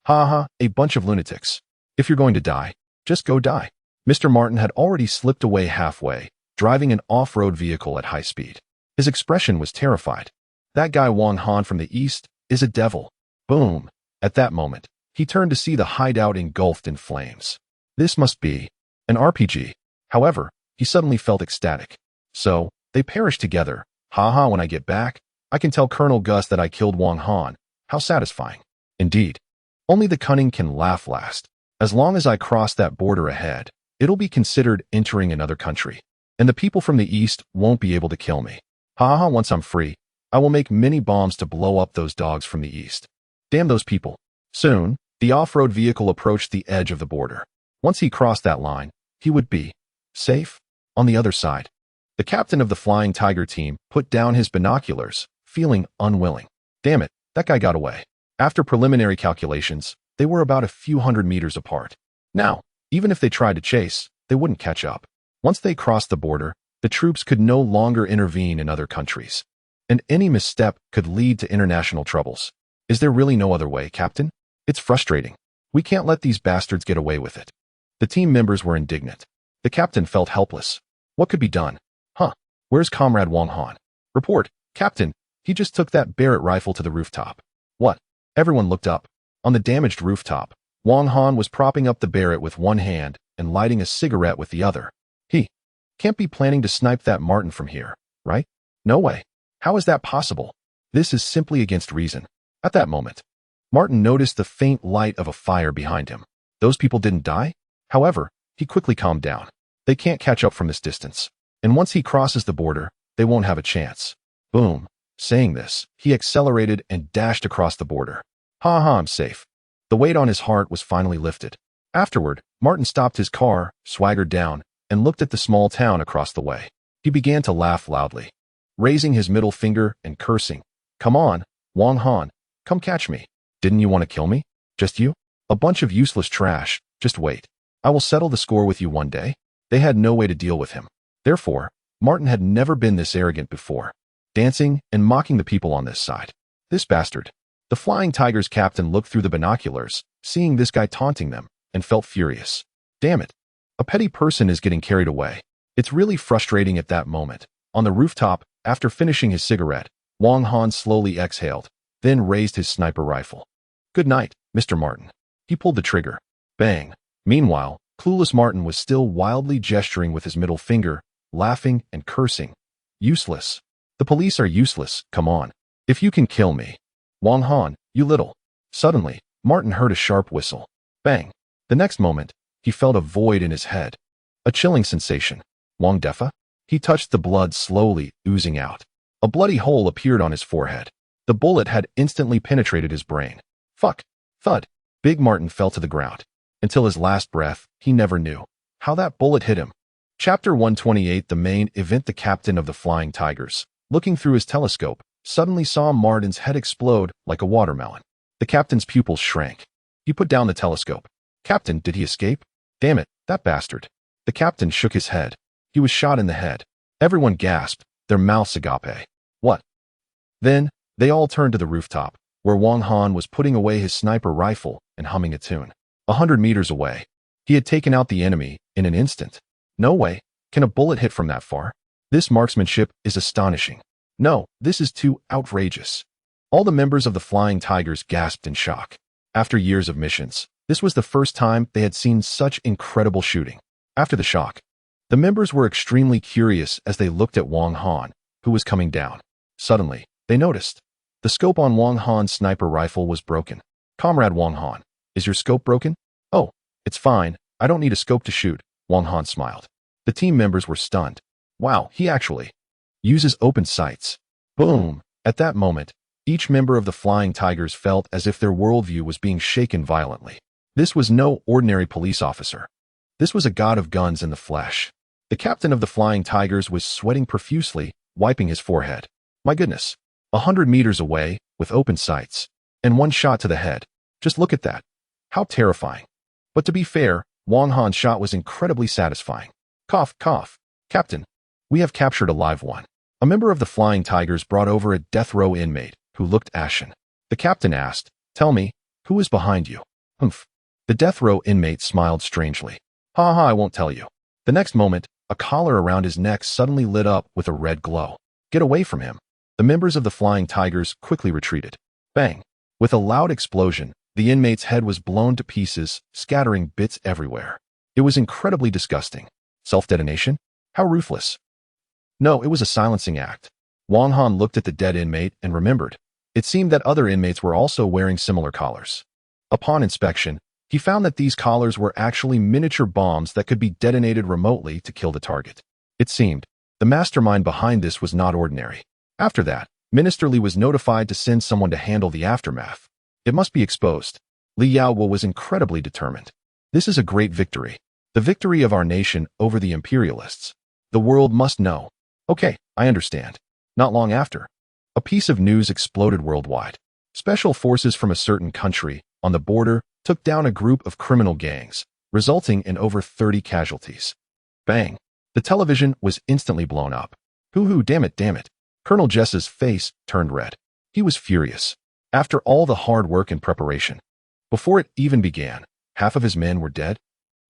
Ha ha, a bunch of lunatics. If you're going to die, just go die. Mr. Martin had already slipped away halfway, driving an off-road vehicle at high speed. His expression was terrified. That guy Wong Han from the east is a devil. Boom. At that moment, he turned to see the hideout engulfed in flames. This must be an RPG. However, he suddenly felt ecstatic. So, they perished together. Haha, when I get back, I can tell Colonel Gus that I killed Wong Han. How satisfying. Indeed. Only the cunning can laugh last. As long as I cross that border ahead, it'll be considered entering another country. And the people from the east won't be able to kill me. Haha, once I'm free, I will make many bombs to blow up those dogs from the east. Damn those people. Soon, the off-road vehicle approached the edge of the border. Once he crossed that line, he would be safe on the other side. The captain of the Flying Tiger team put down his binoculars, feeling unwilling. Damn it, that guy got away. After preliminary calculations, they were about a few hundred meters apart. Now, even if they tried to chase, they wouldn't catch up. Once they crossed the border, the troops could no longer intervene in other countries. And any misstep could lead to international troubles. Is there really no other way, Captain? It's frustrating. We can't let these bastards get away with it. The team members were indignant. The captain felt helpless. What could be done? Huh. Where's Comrade Wong Han? Report, Captain. He just took that Barrett rifle to the rooftop. What? Everyone looked up. On the damaged rooftop, Wong Han was propping up the Barrett with one hand and lighting a cigarette with the other. He can't be planning to snipe that Martin from here, right? No way. How is that possible? This is simply against reason. At that moment, Martin noticed the faint light of a fire behind him. Those people didn't die? However, he quickly calmed down. They can't catch up from this distance. And once he crosses the border, they won't have a chance. Boom. Saying this, he accelerated and dashed across the border. Ha ha, I'm safe. The weight on his heart was finally lifted. Afterward, Martin stopped his car, swaggered down, and looked at the small town across the way. He began to laugh loudly, raising his middle finger and cursing. Come on, Wong Han, come catch me. Didn't you want to kill me? Just you? A bunch of useless trash. Just wait. I will settle the score with you one day. They had no way to deal with him. Therefore, Martin had never been this arrogant before, dancing and mocking the people on this side. This bastard. The Flying Tiger's captain looked through the binoculars, seeing this guy taunting them, and felt furious. Damn it. A petty person is getting carried away. It's really frustrating at that moment. On the rooftop, after finishing his cigarette, Wong Han slowly exhaled, then raised his sniper rifle. Good night, Mr. Martin. He pulled the trigger. Bang. Meanwhile, clueless Martin was still wildly gesturing with his middle finger, laughing and cursing. Useless. The police are useless, come on. If you can kill me. Wong Han, you little. Suddenly, Martin heard a sharp whistle. Bang. The next moment, he felt a void in his head. A chilling sensation. Wong Defa? He touched the blood slowly oozing out. A bloody hole appeared on his forehead. The bullet had instantly penetrated his brain. Fuck. Thud. Big Martin fell to the ground. Until his last breath, he never knew how that bullet hit him. Chapter 128. The main event. The captain of the Flying Tigers, looking through his telescope, suddenly saw Martin's head explode like a watermelon. The captain's pupils shrank. He put down the telescope. Captain, did he escape? Damn it, that bastard. The captain shook his head. He was shot in the head. Everyone gasped, their mouths agape. What? Then, they all turned to the rooftop, where Wong Han was putting away his sniper rifle and humming a tune. 100 meters away, he had taken out the enemy in an instant. No way can a bullet hit from that far. This marksmanship is astonishing. No, this is too outrageous. All the members of the Flying Tigers gasped in shock. After years of missions, this was the first time they had seen such incredible shooting. After the shock, the members were extremely curious as they looked at Wang Han, who was coming down. Suddenly, they noticed. The scope on Wang Han's sniper rifle was broken. Comrade Wang Han, is your scope broken? Oh, it's fine. I don't need a scope to shoot, Wang Han smiled. The team members were stunned. Wow, he actually uses open sights. Boom! At that moment, each member of the Flying Tigers felt as if their worldview was being shaken violently. This was no ordinary police officer. This was a god of guns in the flesh. The captain of the Flying Tigers was sweating profusely, wiping his forehead. My goodness. 100 meters away, with open sights. And one shot to the head. Just look at that. How terrifying. But to be fair, Wang Han's shot was incredibly satisfying. Cough, cough. Captain, we have captured a live one. A member of the Flying Tigers brought over a death row inmate, who looked ashen. The captain asked, tell me, who is behind you? Humph. The death row inmate smiled strangely. Ha ha, I won't tell you. The next moment, a collar around his neck suddenly lit up with a red glow. Get away from him. The members of the Flying Tigers quickly retreated. Bang! With a loud explosion, the inmate's head was blown to pieces, scattering bits everywhere. It was incredibly disgusting. Self-detonation? How ruthless. No, it was a silencing act. Wang Han looked at the dead inmate and remembered. It seemed that other inmates were also wearing similar collars. Upon inspection, he found that these collars were actually miniature bombs that could be detonated remotely to kill the target. It seemed the mastermind behind this was not ordinary. After that, Minister Li was notified to send someone to handle the aftermath. It must be exposed. Li Yaoguo was incredibly determined. This is a great victory. The victory of our nation over the imperialists. The world must know. Okay, I understand. Not long after, a piece of news exploded worldwide. Special forces from a certain country, on the border, took down a group of criminal gangs, resulting in over 30 casualties. Bang! The television was instantly blown up. Hoo-hoo, damn it. Colonel Jess's face turned red. He was furious. After all the hard work and preparation, before it even began, half of his men were dead?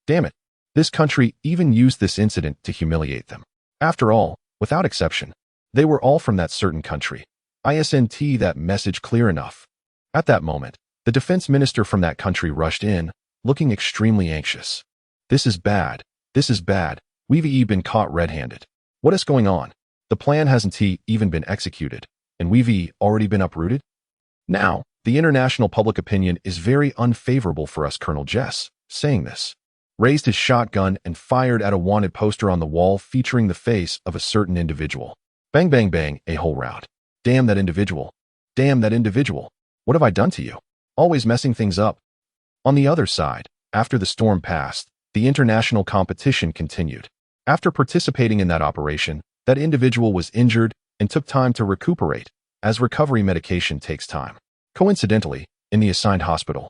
Damn it. This country even used this incident to humiliate them. After all, without exception, they were all from that certain country. Isn't that message clear enough? At that moment, the defense minister from that country rushed in, looking extremely anxious. This is bad. We've been caught red-handed. What is going on? The plan hasn't even been executed, and we've already been uprooted? Now, the international public opinion is very unfavorable for us, Colonel Jess, saying this, raised his shotgun and fired at a wanted poster on the wall featuring the face of a certain individual. Bang, bang, bang, a whole round. Damn that individual. What have I done to you? Always messing things up. On the other side, after the storm passed, the international competition continued. After participating in that operation, that individual was injured and took time to recuperate, as recovery medication takes time. Coincidentally, in the assigned hospital,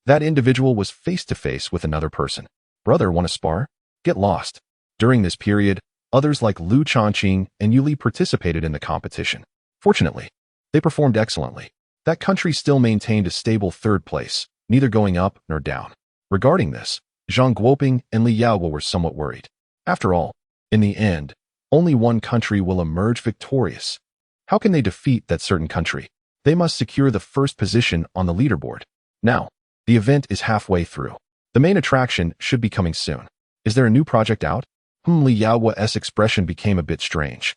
that individual was face-to-face with another person. Brother, want to spar? Get lost. During this period, others like Lu Chongqing and Yu Li participated in the competition. Fortunately, they performed excellently. That country still maintained a stable third place, neither going up nor down. Regarding this, Zhang Guoping and Li Yaoguo were somewhat worried. After all, in the end, only one country will emerge victorious. How can they defeat that certain country? They must secure the first position on the leaderboard. Now, the event is halfway through. The main attraction should be coming soon. Is there a new project out? Li Yaoguo's expression became a bit strange,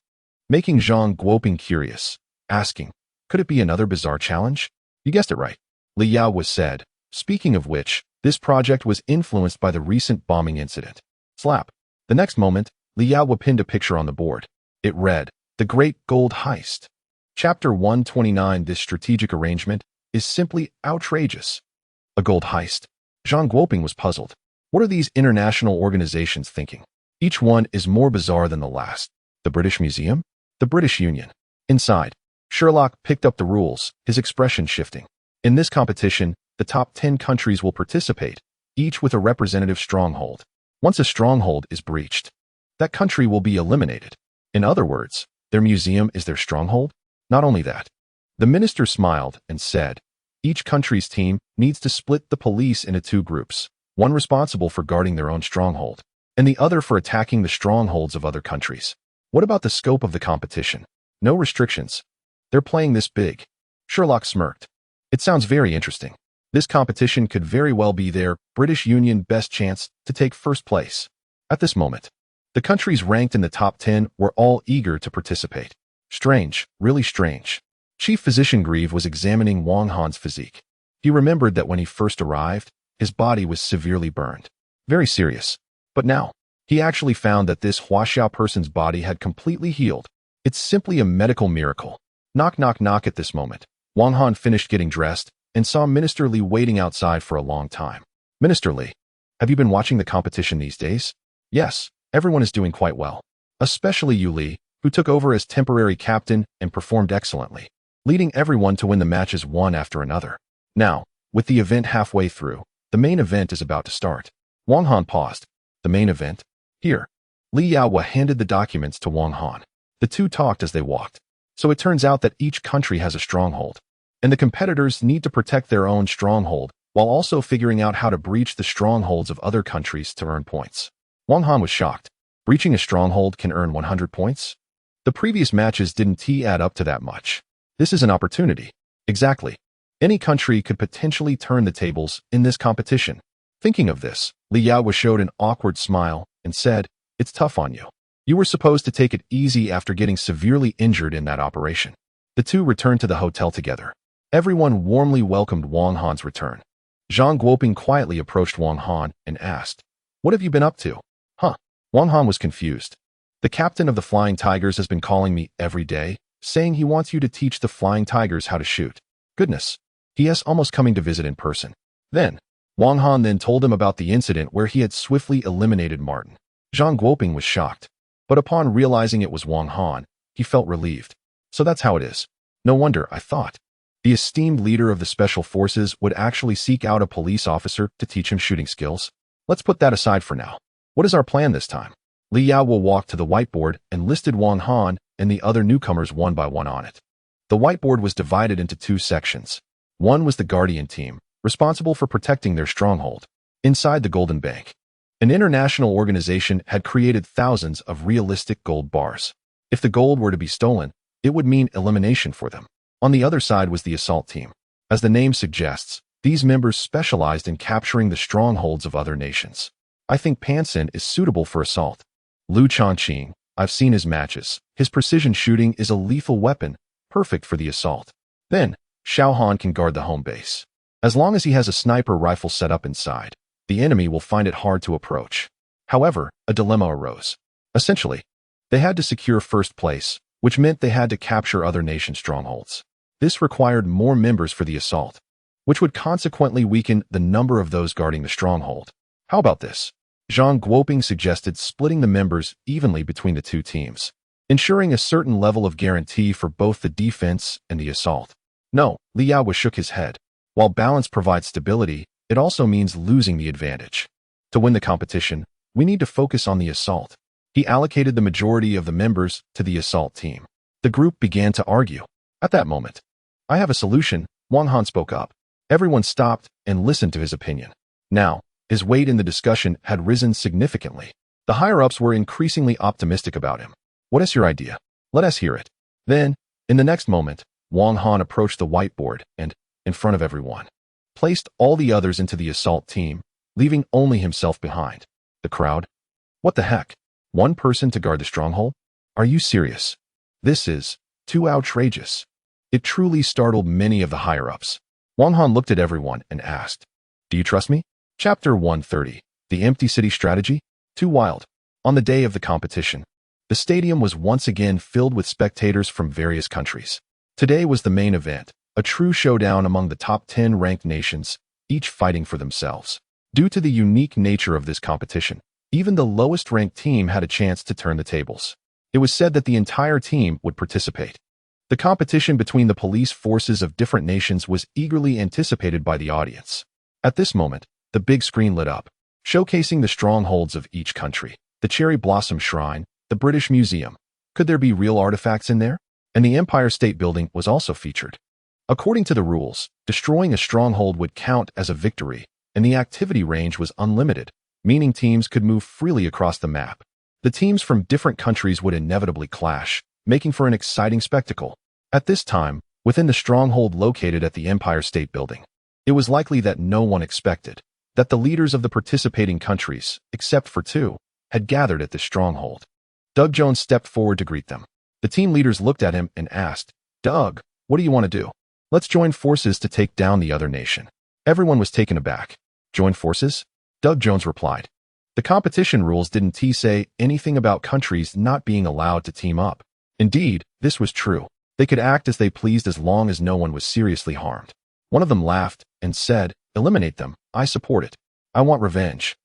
making Zhang Guoping curious, asking, could it be another bizarre challenge? You guessed it right. Li Yaoguo said, speaking of which, this project was influenced by the recent bombing incident. Slap. The next moment, Li Yaoguo pinned a picture on the board. It read, The Great Gold Heist. Chapter 129. This strategic arrangement is simply outrageous. A gold heist? Zhang Guoping was puzzled. What are these international organizations thinking? Each one is more bizarre than the last. The British Museum? The British Union. Inside, Sherlock picked up the rules, his expression shifting. In this competition, the top 10 countries will participate, each with a representative stronghold. Once a stronghold is breached, that country will be eliminated. In other words, their museum is their stronghold? Not only that. The minister smiled and said, Each country's team needs to split the police into two groups, one responsible for guarding their own stronghold, and the other for attacking the strongholds of other countries. What about the scope of the competition? No restrictions. They're playing this big. Sherlock smirked. It sounds very interesting. This competition could very well be their British Union best chance to take first place. At this moment, the countries ranked in the top 10 were all eager to participate. Strange, really strange. Chief Physician Grieve was examining Wang Han's physique. He remembered that when he first arrived, his body was severely burned. Very serious. But now, he actually found that this Huaxiao person's body had completely healed. It's simply a medical miracle. Knock, knock, knock. At this moment, Wang Han finished getting dressed and saw Minister Li waiting outside for a long time. Minister Li, have you been watching the competition these days? Yes, everyone is doing quite well. Especially you, Li, who took over as temporary captain and performed excellently, leading everyone to win the matches one after another. Now, with the event halfway through, the main event is about to start. Wang Han paused. The main event? Here. Li Yaohua handed the documents to Wang Han. The two talked as they walked. So it turns out that each country has a stronghold, and the competitors need to protect their own stronghold while also figuring out how to breach the strongholds of other countries to earn points. Wang Han was shocked. Breaching a stronghold can earn 100 points? The previous matches didn't add up to that much. This is an opportunity. Exactly. Any country could potentially turn the tables in this competition. Thinking of this, Li Yaohua showed an awkward smile and said, "It's tough on you. You were supposed to take it easy after getting severely injured in that operation." The two returned to the hotel together. Everyone warmly welcomed Wang Han's return. Zhang Guoping quietly approached Wang Han and asked, "What have you been up to?" Huh? Wang Han was confused. "The captain of the Flying Tigers has been calling me every day, saying he wants you to teach the Flying Tigers how to shoot. Goodness. He is almost coming to visit in person." Then, Wang Han then told him about the incident where he had swiftly eliminated Martin. Zhang Guoping was shocked, but upon realizing it was Wang Han, he felt relieved. So that's how it is. No wonder, I thought. The esteemed leader of the special forces would actually seek out a police officer to teach him shooting skills. Let's put that aside for now. What is our plan this time? Li Yaohua walked to the whiteboard and listed Wang Han and the other newcomers one by one on it. The whiteboard was divided into two sections. One was the Guardian team, responsible for protecting their stronghold. Inside the Golden Bank, an international organization had created thousands of realistic gold bars. If the gold were to be stolen, it would mean elimination for them. On the other side was the assault team. As the name suggests, these members specialized in capturing the strongholds of other nations. I think Pansin is suitable for assault. Lu Chongqing, I've seen his matches. His precision shooting is a lethal weapon, perfect for the assault. Then, Xiao Han can guard the home base. As long as he has a sniper rifle set up inside, the enemy will find it hard to approach. However, a dilemma arose. Essentially, they had to secure first place, which meant they had to capture other nation strongholds. This required more members for the assault, which would consequently weaken the number of those guarding the stronghold. How about this? Zhang Guoping suggested splitting the members evenly between the two teams, ensuring a certain level of guarantee for both the defense and the assault. No, Li Yaohua shook his head. While balance provides stability, it also means losing the advantage. To win the competition, we need to focus on the assault. He allocated the majority of the members to the assault team. The group began to argue. At that moment, "I have a solution," Wang Han spoke up. Everyone stopped and listened to his opinion. Now, his weight in the discussion had risen significantly. The higher-ups were increasingly optimistic about him. "What is your idea? Let us hear it." Then, in the next moment, Wang Han approached the whiteboard and, in front of everyone, placed all the others into the assault team, leaving only himself behind. The crowd? What the heck? One person to guard the stronghold? Are you serious? This is too outrageous. It truly startled many of the higher-ups. Wang Han looked at everyone and asked, "Do you trust me?" Chapter 130. The Empty City Strategy? Too wild. On the day of the competition, the stadium was once again filled with spectators from various countries. Today was the main event, a true showdown among the top 10 ranked nations, each fighting for themselves. Due to the unique nature of this competition, even the lowest-ranked team had a chance to turn the tables. It was said that the entire team would participate. The competition between the police forces of different nations was eagerly anticipated by the audience. At this moment, the big screen lit up, showcasing the strongholds of each country. The Cherry Blossom Shrine, the British Museum. Could there be real artifacts in there? And the Empire State Building was also featured. According to the rules, destroying a stronghold would count as a victory, and the activity range was unlimited, meaning teams could move freely across the map. The teams from different countries would inevitably clash, making for an exciting spectacle. At this time, within the stronghold located at the Empire State Building, it was likely that no one expected that the leaders of the participating countries, except for two, had gathered at the stronghold. Doug Jones stepped forward to greet them. The team leaders looked at him and asked, "Doug, what do you want to do?" "Let's join forces to take down the other nation." Everyone was taken aback. "Join forces?" Doug Jones replied. The competition rules didn't say anything about countries not being allowed to team up. Indeed, this was true. They could act as they pleased as long as no one was seriously harmed. One of them laughed and said, "Eliminate them. I support it. I want revenge."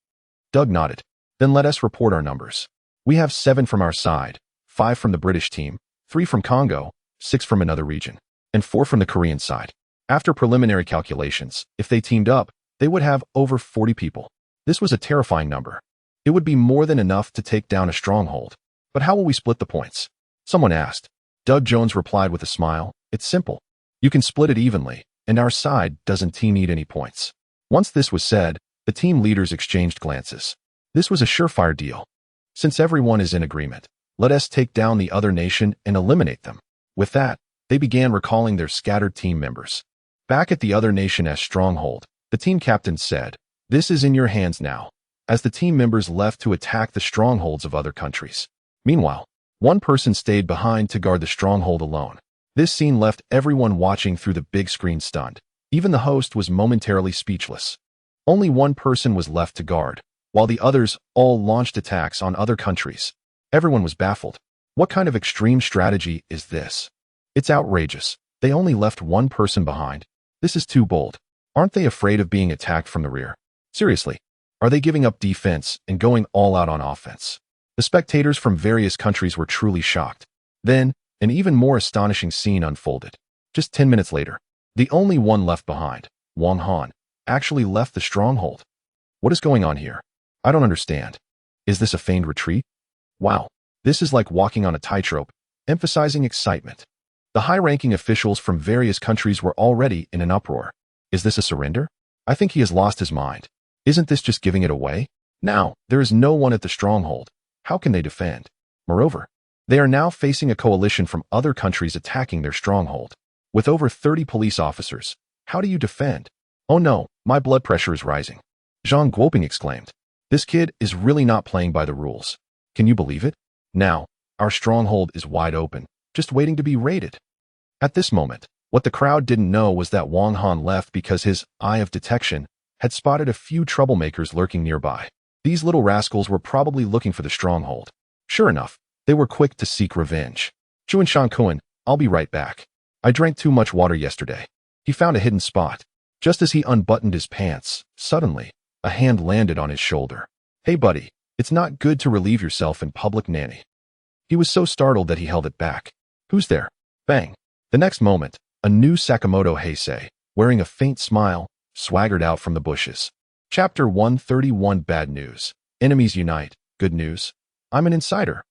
Doug nodded. "Then let us report our numbers. We have 7 from our side, 5 from the British team, 3 from Congo, 6 from another region, and 4 from the Korean side." After preliminary calculations, if they teamed up, they would have over 40 people. This was a terrifying number. It would be more than enough to take down a stronghold. But how will we split the points? Someone asked. Doug Jones replied with a smile, "It's simple. You can split it evenly, and our side doesn't need any points." Once this was said, the team leaders exchanged glances. This was a surefire deal. Since everyone is in agreement, let us take down the other nation and eliminate them. With that, they began recalling their scattered team members. Back at the other nation's stronghold, the team captain said, "This is in your hands now," as the team members left to attack the strongholds of other countries. Meanwhile, one person stayed behind to guard the stronghold alone. This scene left everyone watching through the big screen stunned. Even the host was momentarily speechless. Only one person was left to guard, while the others all launched attacks on other countries. Everyone was baffled. What kind of extreme strategy is this? It's outrageous. They only left one person behind. This is too bold. Aren't they afraid of being attacked from the rear? Seriously, are they giving up defense and going all out on offense? The spectators from various countries were truly shocked. Then, an even more astonishing scene unfolded. Just 10 minutes later, the only one left behind, Wang Han, actually left the stronghold. What is going on here? I don't understand. Is this a feigned retreat? Wow, this is like walking on a tightrope, emphasizing excitement. The high-ranking officials from various countries were already in an uproar. Is this a surrender? I think he has lost his mind. Isn't this just giving it away? Now, there is no one at the stronghold. How can they defend? Moreover, they are now facing a coalition from other countries attacking their stronghold. With over 30 police officers, how do you defend? "Oh no, my blood pressure is rising," Zhang Guoping exclaimed. "This kid is really not playing by the rules. Can you believe it? Now, our stronghold is wide open, just waiting to be raided." At this moment, what the crowd didn't know was that Wang Han left because his eye of detection had spotted a few troublemakers lurking nearby. These little rascals were probably looking for the stronghold. Sure enough, they were quick to seek revenge. "Chuan Shankuan, I'll be right back. I drank too much water yesterday." He found a hidden spot. Just as he unbuttoned his pants, suddenly, a hand landed on his shoulder. "Hey buddy, it's not good to relieve yourself in public, nanny." He was so startled that he held it back. "Who's there?" Bang. The next moment, a new Sakamoto Heisei, wearing a faint smile, swaggered out from the bushes. Chapter 131 Bad News. Enemies unite. Good news. I'm an insider.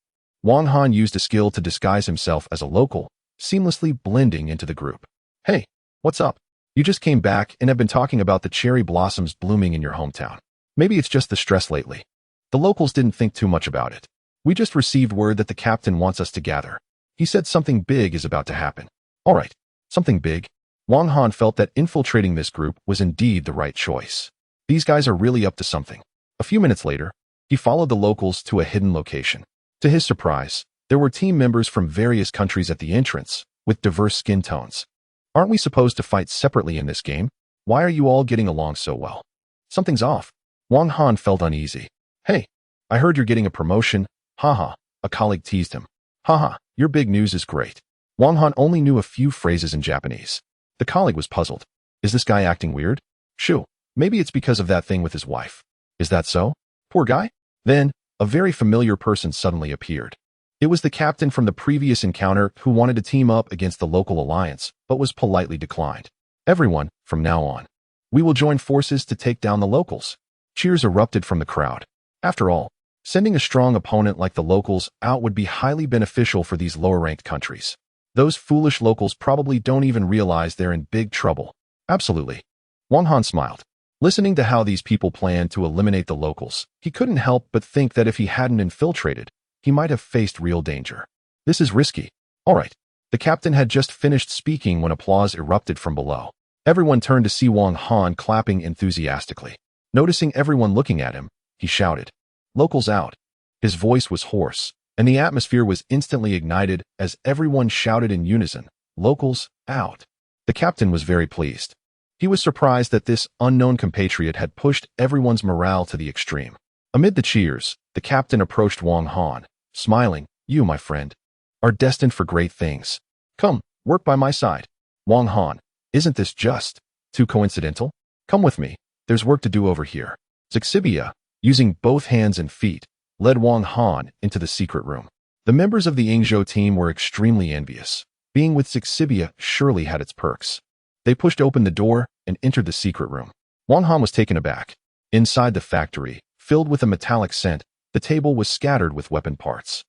Wang Han used a skill to disguise himself as a local, seamlessly blending into the group. "Hey, what's up? You just came back and have been talking about the cherry blossoms blooming in your hometown. Maybe it's just the stress lately." The locals didn't think too much about it. "We just received word that the captain wants us to gather. He said something big is about to happen." "All right, something big." Wang Han felt that infiltrating this group was indeed the right choice. These guys are really up to something. A few minutes later, he followed the locals to a hidden location. To his surprise, there were team members from various countries at the entrance, with diverse skin tones. "Aren't we supposed to fight separately in this game? Why are you all getting along so well?" "Something's off." Wang Han felt uneasy. "Hey, I heard you're getting a promotion." "Haha," a colleague teased him. "Haha, your big news is great." Wang Han only knew a few phrases in Japanese. The colleague was puzzled. Is this guy acting weird? Shoo, maybe it's because of that thing with his wife. Is that so? Poor guy? Then, a very familiar person suddenly appeared. It was the captain from the previous encounter who wanted to team up against the local alliance, but was politely declined. "Everyone, from now on, we will join forces to take down the locals." Cheers erupted from the crowd. After all, sending a strong opponent like the locals out would be highly beneficial for these lower-ranked countries. Those foolish locals probably don't even realize they're in big trouble. Absolutely. Wang Han smiled. Listening to how these people planned to eliminate the locals, he couldn't help but think that if he hadn't infiltrated, he might have faced real danger. This is risky. All right. The captain had just finished speaking when applause erupted from below. Everyone turned to see Wang Han clapping enthusiastically. Noticing everyone looking at him, he shouted, "Locals out." His voice was hoarse, and the atmosphere was instantly ignited as everyone shouted in unison, "Locals out." The captain was very pleased. He was surprised that this unknown compatriot had pushed everyone's morale to the extreme. Amid the cheers, the captain approached Wang Han, smiling, "You, my friend, are destined for great things. Come, work by my side." Wang Han, "Isn't this just too coincidental? Come with me. There's work to do over here." Zixibia, using both hands and feet, led Wang Han into the secret room. The members of the Yingzhou team were extremely envious. Being with Zixibia surely had its perks. They pushed open the door and entered the secret room. Wang Han was taken aback. Inside the factory, filled with a metallic scent, the table was scattered with weapon parts.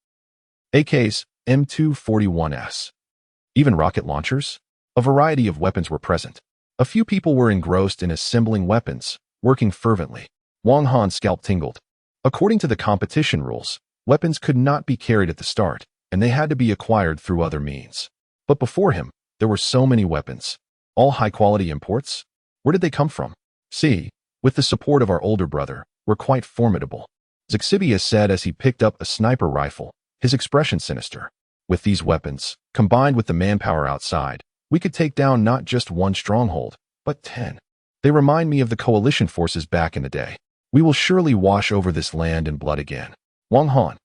AKs, M241s. Even rocket launchers? A variety of weapons were present. A few people were engrossed in assembling weapons, working fervently. Wang Han's scalp tingled. According to the competition rules, weapons could not be carried at the start, and they had to be acquired through other means. But before him, there were so many weapons. All high-quality imports? Where did they come from? See, with the support of our older brother, we're quite formidable. Zixibia said as he picked up a sniper rifle, his expression sinister. With these weapons, combined with the manpower outside, we could take down not just one stronghold, but 10. They remind me of the coalition forces back in the day. We will surely wash over this land in blood again. Wang Han,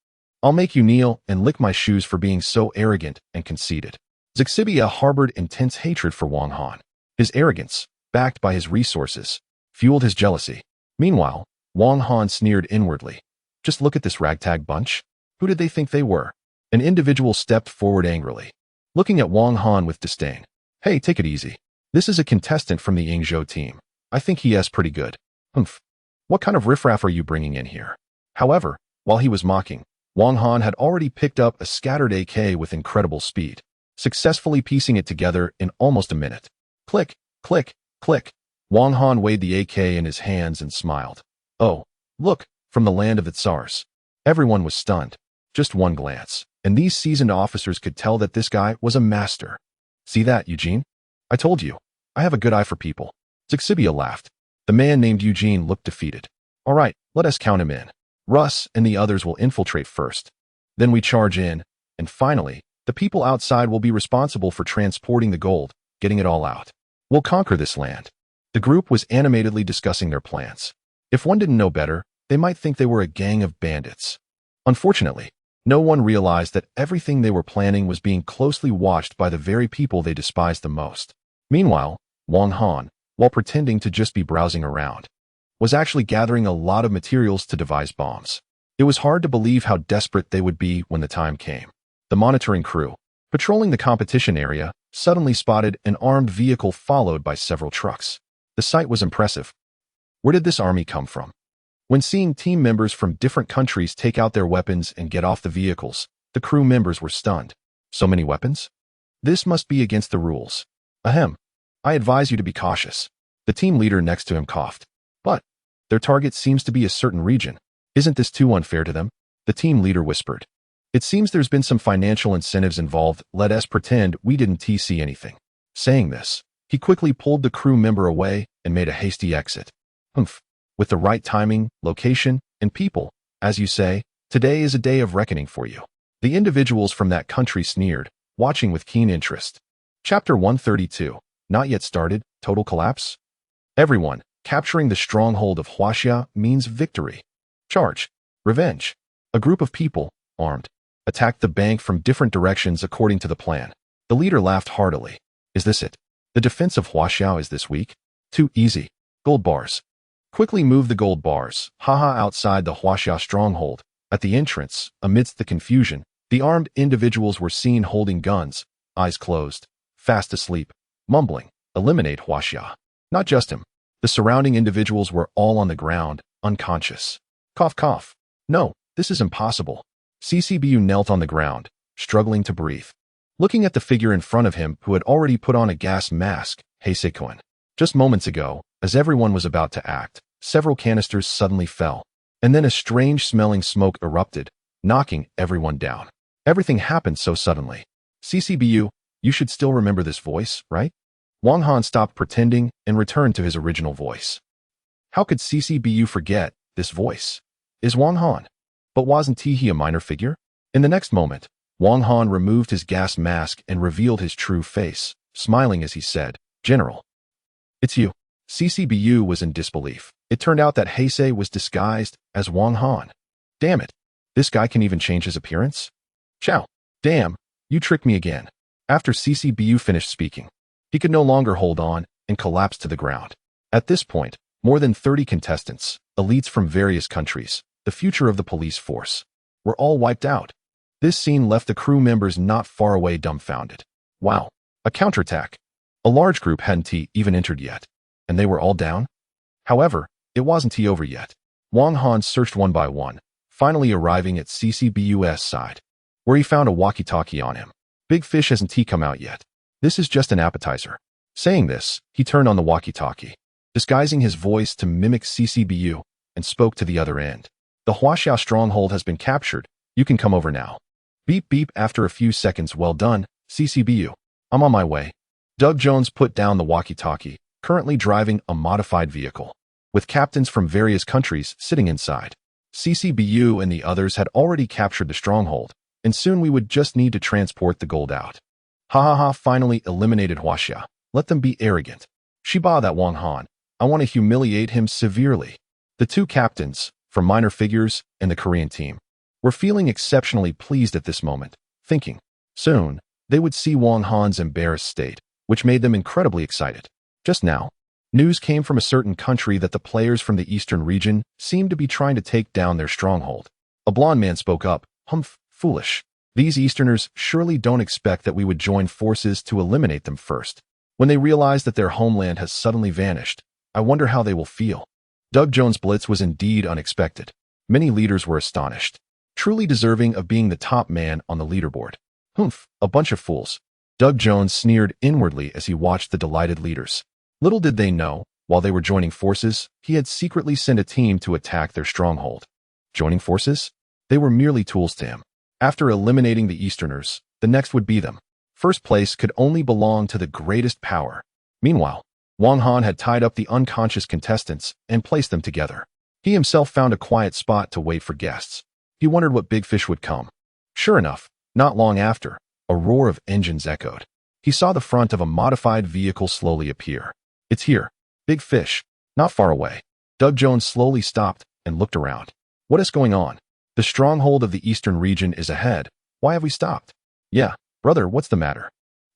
I'll make you kneel and lick my shoes for being so arrogant and conceited. Zixibia harbored intense hatred for Wang Han. His arrogance, backed by his resources, fueled his jealousy. Meanwhile, Wang Han sneered inwardly. Just look at this ragtag bunch. Who did they think they were? An individual stepped forward angrily, looking at Wang Han with disdain. Hey, take it easy. This is a contestant from the Yingzhou team. I think he is pretty good. Humph. What kind of riffraff are you bringing in here? However, while he was mocking, Wang Han had already picked up a scattered AK with incredible speed, successfully piecing it together in almost a minute. Click, click, click. Wang Han weighed the AK in his hands and smiled. Oh, look, from the land of the Tsars. Everyone was stunned. Just one glance, and these seasoned officers could tell that this guy was a master. See that, Eugene? I told you, I have a good eye for people. Zixibia laughed. The man named Eugene looked defeated. All right, let us count him in. Russ and the others will infiltrate first. Then we charge in, and finally, the people outside will be responsible for transporting the gold, getting it all out. We'll conquer this land. The group was animatedly discussing their plans. If one didn't know better, they might think they were a gang of bandits. Unfortunately, no one realized that everything they were planning was being closely watched by the very people they despised the most. Meanwhile, Wang Han, while pretending to just be browsing around, was actually gathering a lot of materials to devise bombs. It was hard to believe how desperate they would be when the time came. The monitoring crew, patrolling the competition area, suddenly spotted an armed vehicle followed by several trucks. The sight was impressive. Where did this army come from? When seeing team members from different countries take out their weapons and get off the vehicles, the crew members were stunned. So many weapons? This must be against the rules. Ahem. I advise you to be cautious. The team leader next to him coughed. But their target seems to be a certain region. Isn't this too unfair to them? The team leader whispered. It seems there's been some financial incentives involved. Let us pretend we didn't see anything. Saying this, he quickly pulled the crew member away and made a hasty exit. Humph. With the right timing, location, and people, as you say, today is a day of reckoning for you. The individuals from that country sneered, watching with keen interest. Chapter 132. Not yet started. Total collapse? Everyone, capturing the stronghold of Huaxia means victory. Charge. Revenge. A group of people, armed, attacked the bank from different directions according to the plan. The leader laughed heartily. Is this it? The defense of Huaxia is this weak? Too easy. Gold bars. Quickly move the gold bars. Haha outside the Huaxia stronghold. At the entrance, amidst the confusion, the armed individuals were seen holding guns, eyes closed, fast asleep, mumbling, eliminate Huaxia. Not just him. The surrounding individuals were all on the ground, unconscious. Cough, cough. No, this is impossible. CCBU knelt on the ground, struggling to breathe. looking at the figure in front of him who had already put on a gas mask, Heisei-kun. Just moments ago, as everyone was about to act, several canisters suddenly fell, and then a strange-smelling smoke erupted, knocking everyone down. Everything happened so suddenly. CCBU, you should still remember this voice, right? Wang Han stopped pretending and returned to his original voice. How could CCBU forget this voice? Is Wang Han? But wasn't he a minor figure? In the next moment, Wang Han removed his gas mask and revealed his true face, smiling as he said, "General, it's you." CCBU was in disbelief. It turned out that Heisei was disguised as Wang Han. Damn it. This guy can even change his appearance? Chow. Damn, you tricked me again. After CCBU finished speaking, he could no longer hold on and collapsed to the ground. At this point, more than 30 contestants, elites from various countries, the future of the police force, were all wiped out. This scene left the crew members not far away dumbfounded. Wow, a counterattack. A large group hadn't even entered yet, and they were all down? However, it wasn't over yet. Wang Han searched one by one, finally arriving at CCBU's side, where he found a walkie-talkie on him. Big Fish hasn't come out yet. This is just an appetizer. Saying this, he turned on the walkie-talkie, disguising his voice to mimic CCBU, and spoke to the other end. The Huaxiao stronghold has been captured. You can come over now. Beep beep. After a few seconds. Well done, CCBU. I'm on my way. Doug Jones put down the walkie-talkie, currently driving a modified vehicle, with captains from various countries sitting inside. CCBU and the others had already captured the stronghold, and soon we would just need to transport the gold out. Ha ha ha, finally eliminated Huaxia. Let them be arrogant. Shiba that Wang Han. I want to humiliate him severely. The two captains, from minor figures and the Korean team, were feeling exceptionally pleased at this moment, thinking, soon, they would see Wang Han's embarrassed state, which made them incredibly excited. Just now, news came from a certain country that the players from the eastern region seemed to be trying to take down their stronghold. A blond man spoke up, "Humph, foolish. These Easterners surely don't expect that we would join forces to eliminate them first. When they realize that their homeland has suddenly vanished, I wonder how they will feel." Doug Jones' blitz was indeed unexpected. Many leaders were astonished, truly deserving of being the top man on the leaderboard. Humph, a bunch of fools. Doug Jones sneered inwardly as he watched the delighted leaders. Little did they know, while they were joining forces, he had secretly sent a team to attack their stronghold. Joining forces? They were merely tools to him. After eliminating the Easterners, the next would be them. First place could only belong to the greatest power. Meanwhile, Wang Han had tied up the unconscious contestants and placed them together. He himself found a quiet spot to wait for guests. He wondered what Big Fish would come. Sure enough, not long after, a roar of engines echoed. He saw the front of a modified vehicle slowly appear. It's here. Big Fish. Not far away. Doug Jones slowly stopped and looked around. What is going on? The stronghold of the eastern region is ahead. Why have we stopped? Yeah, brother, what's the matter?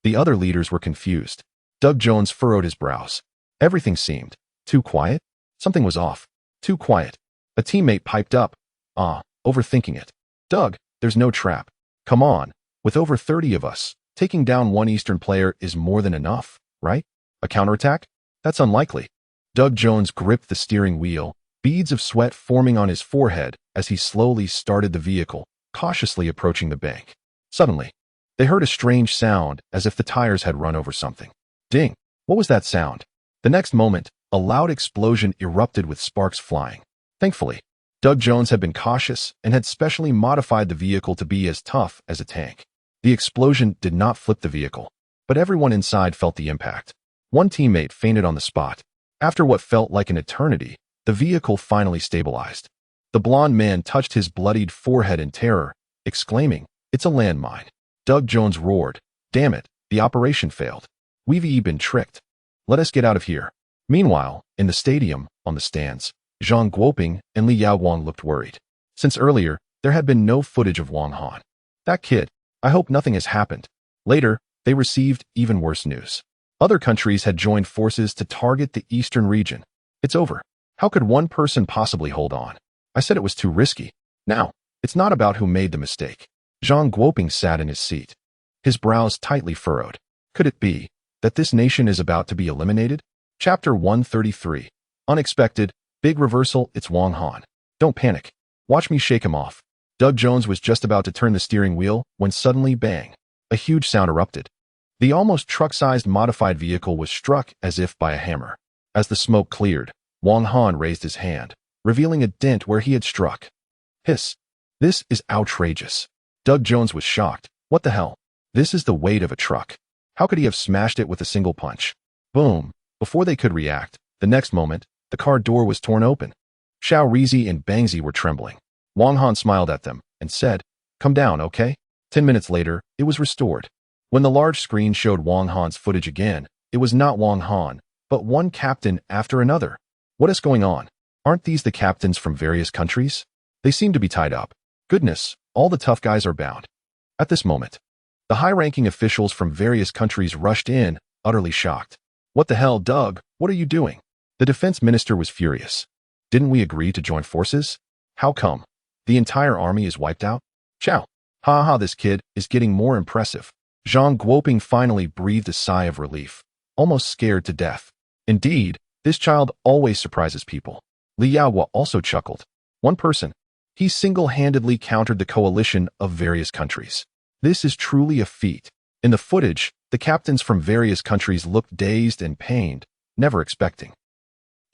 The other leaders were confused. Doug Jones furrowed his brows. Everything seemed too quiet. Something was off. Too quiet. A teammate piped up. Overthinking it. Doug, there's no trap. Come on. With over 30 of us, taking down one Eastern player is more than enough, right? A counterattack? That's unlikely. Doug Jones gripped the steering wheel, beads of sweat forming on his forehead as he slowly started the vehicle, cautiously approaching the bank. Suddenly, they heard a strange sound as if the tires had run over something. Ding! What was that sound? The next moment, a loud explosion erupted with sparks flying. Thankfully, Doug Jones had been cautious and had specially modified the vehicle to be as tough as a tank. The explosion did not flip the vehicle, but everyone inside felt the impact. One teammate fainted on the spot. After what felt like an eternity, the vehicle finally stabilized. The blond man touched his bloodied forehead in terror, exclaiming, "It's a landmine." Doug Jones roared, "Damn it, the operation failed. We've been tricked. Let us get out of here." Meanwhile, in the stadium, on the stands, Zhang Guoping and Li Yaoguang looked worried. Since earlier, there had been no footage of Wang Han. That kid, I hope nothing has happened. Later, they received even worse news. Other countries had joined forces to target the eastern region. It's over. How could one person possibly hold on? I said it was too risky. Now, it's not about who made the mistake. Zhang Guoping sat in his seat, his brows tightly furrowed. Could it be that this nation is about to be eliminated? Chapter 133. Unexpected. Big reversal. It's Wang Han. Don't panic. Watch me shake him off. Doug Jones was just about to turn the steering wheel when suddenly, bang. a huge sound erupted. The almost truck-sized modified vehicle was struck as if by a hammer. As the smoke cleared, Wang Han raised his hand, revealing a dent where he had struck. Hiss. This is outrageous. Doug Jones was shocked. What the hell? This is the weight of a truck. How could he have smashed it with a single punch? Boom. Before they could react, the next moment, the car door was torn open. Xiao Rizi and Bangzi were trembling. Wang Han smiled at them and said, "Come down, okay?" 10 minutes later, it was restored. When the large screen showed Wang Han's footage again, it was not Wang Han, but one captain after another. What is going on? Aren't these the captains from various countries? They seem to be tied up. Goodness, all the tough guys are bound. At this moment, the high-ranking officials from various countries rushed in, utterly shocked. What the hell, Doug? What are you doing? The defense minister was furious. Didn't we agree to join forces? How come? The entire army is wiped out? Chow. Ha ha, this kid is getting more impressive. Zhang Guoping finally breathed a sigh of relief, almost scared to death. Indeed, this child always surprises people. Li Yaohua also chuckled. One person. He single-handedly countered the coalition of various countries. This is truly a feat. In the footage, the captains from various countries looked dazed and pained, never expecting.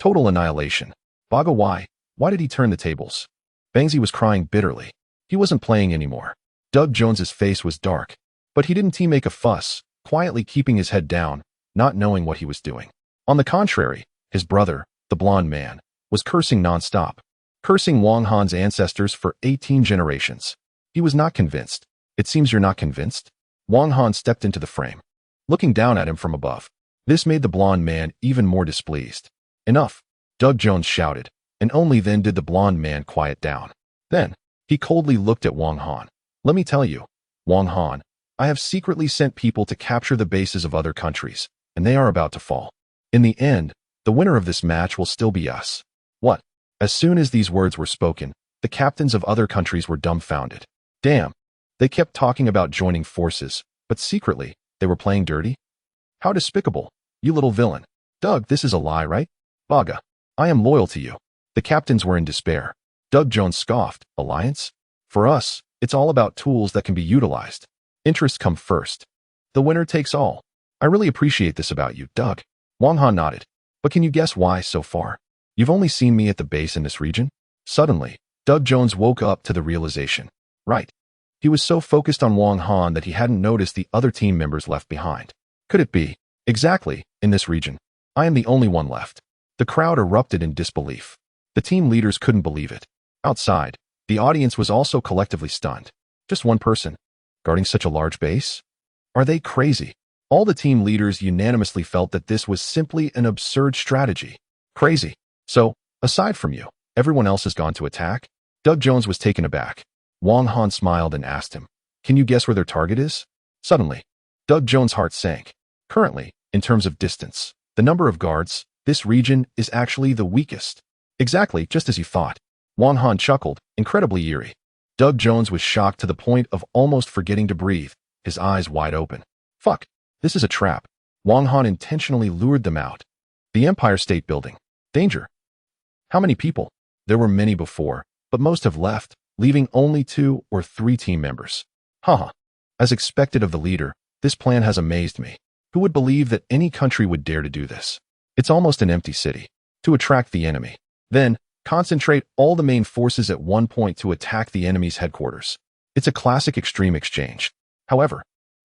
Total annihilation. Baga, why did he turn the tables? Bangzi was crying bitterly. He wasn't playing anymore. Doug Jones's face was dark, but he didn't make a fuss, quietly keeping his head down, not knowing what he was doing. On the contrary, his brother, the blonde man, was cursing non-stop, cursing Wang Han's ancestors for 18 generations. He was not convinced. It seems you're not convinced? Wang Han stepped into the frame, looking down at him from above. This made the blonde man even more displeased. Enough, Doug Jones shouted, and only then did the blonde man quiet down. Then, he coldly looked at Wang Han. Let me tell you, Wang Han, I have secretly sent people to capture the bases of other countries, and they are about to fall. In the end, the winner of this match will still be us. What? As soon as these words were spoken, the captains of other countries were dumbfounded. Damn. They kept talking about joining forces, but secretly, they were playing dirty? How despicable. You little villain. Doug, this is a lie, right? Baga, I am loyal to you. The captains were in despair. Doug Jones scoffed. Alliance? For us, it's all about tools that can be utilized. Interests come first. The winner takes all. I really appreciate this about you, Doug. Wang Han nodded. But can you guess why so far? You've only seen me at the base in this region? Suddenly, Doug Jones woke up to the realization. Right. He was so focused on Wang Han that he hadn't noticed the other team members left behind. Could it be? Exactly, in this region. I am the only one left. The crowd erupted in disbelief. The team leaders couldn't believe it. Outside, the audience was also collectively stunned. Just one person, guarding such a large base? Are they crazy? All the team leaders unanimously felt that this was simply an absurd strategy. Crazy. So, aside from you, everyone else has gone to attack? Doug Jones was taken aback. Wang Han smiled and asked him, "Can you guess where their target is?" Suddenly, Doug Jones' heart sank. Currently, in terms of distance, the number of guards, this region is actually the weakest. Exactly, just as you thought. Wang Han chuckled, incredibly eerie. Doug Jones was shocked to the point of almost forgetting to breathe, his eyes wide open. Fuck, this is a trap. Wang Han intentionally lured them out. The Empire State Building. Danger. How many people? There were many before, but most have left, leaving only 2 or 3 team members. Haha. As expected of the leader, this plan has amazed me. Who would believe that any country would dare to do this? It's almost an empty city. To attract the enemy. Then, concentrate all the main forces at one point to attack the enemy's headquarters. It's a classic extreme exchange. However,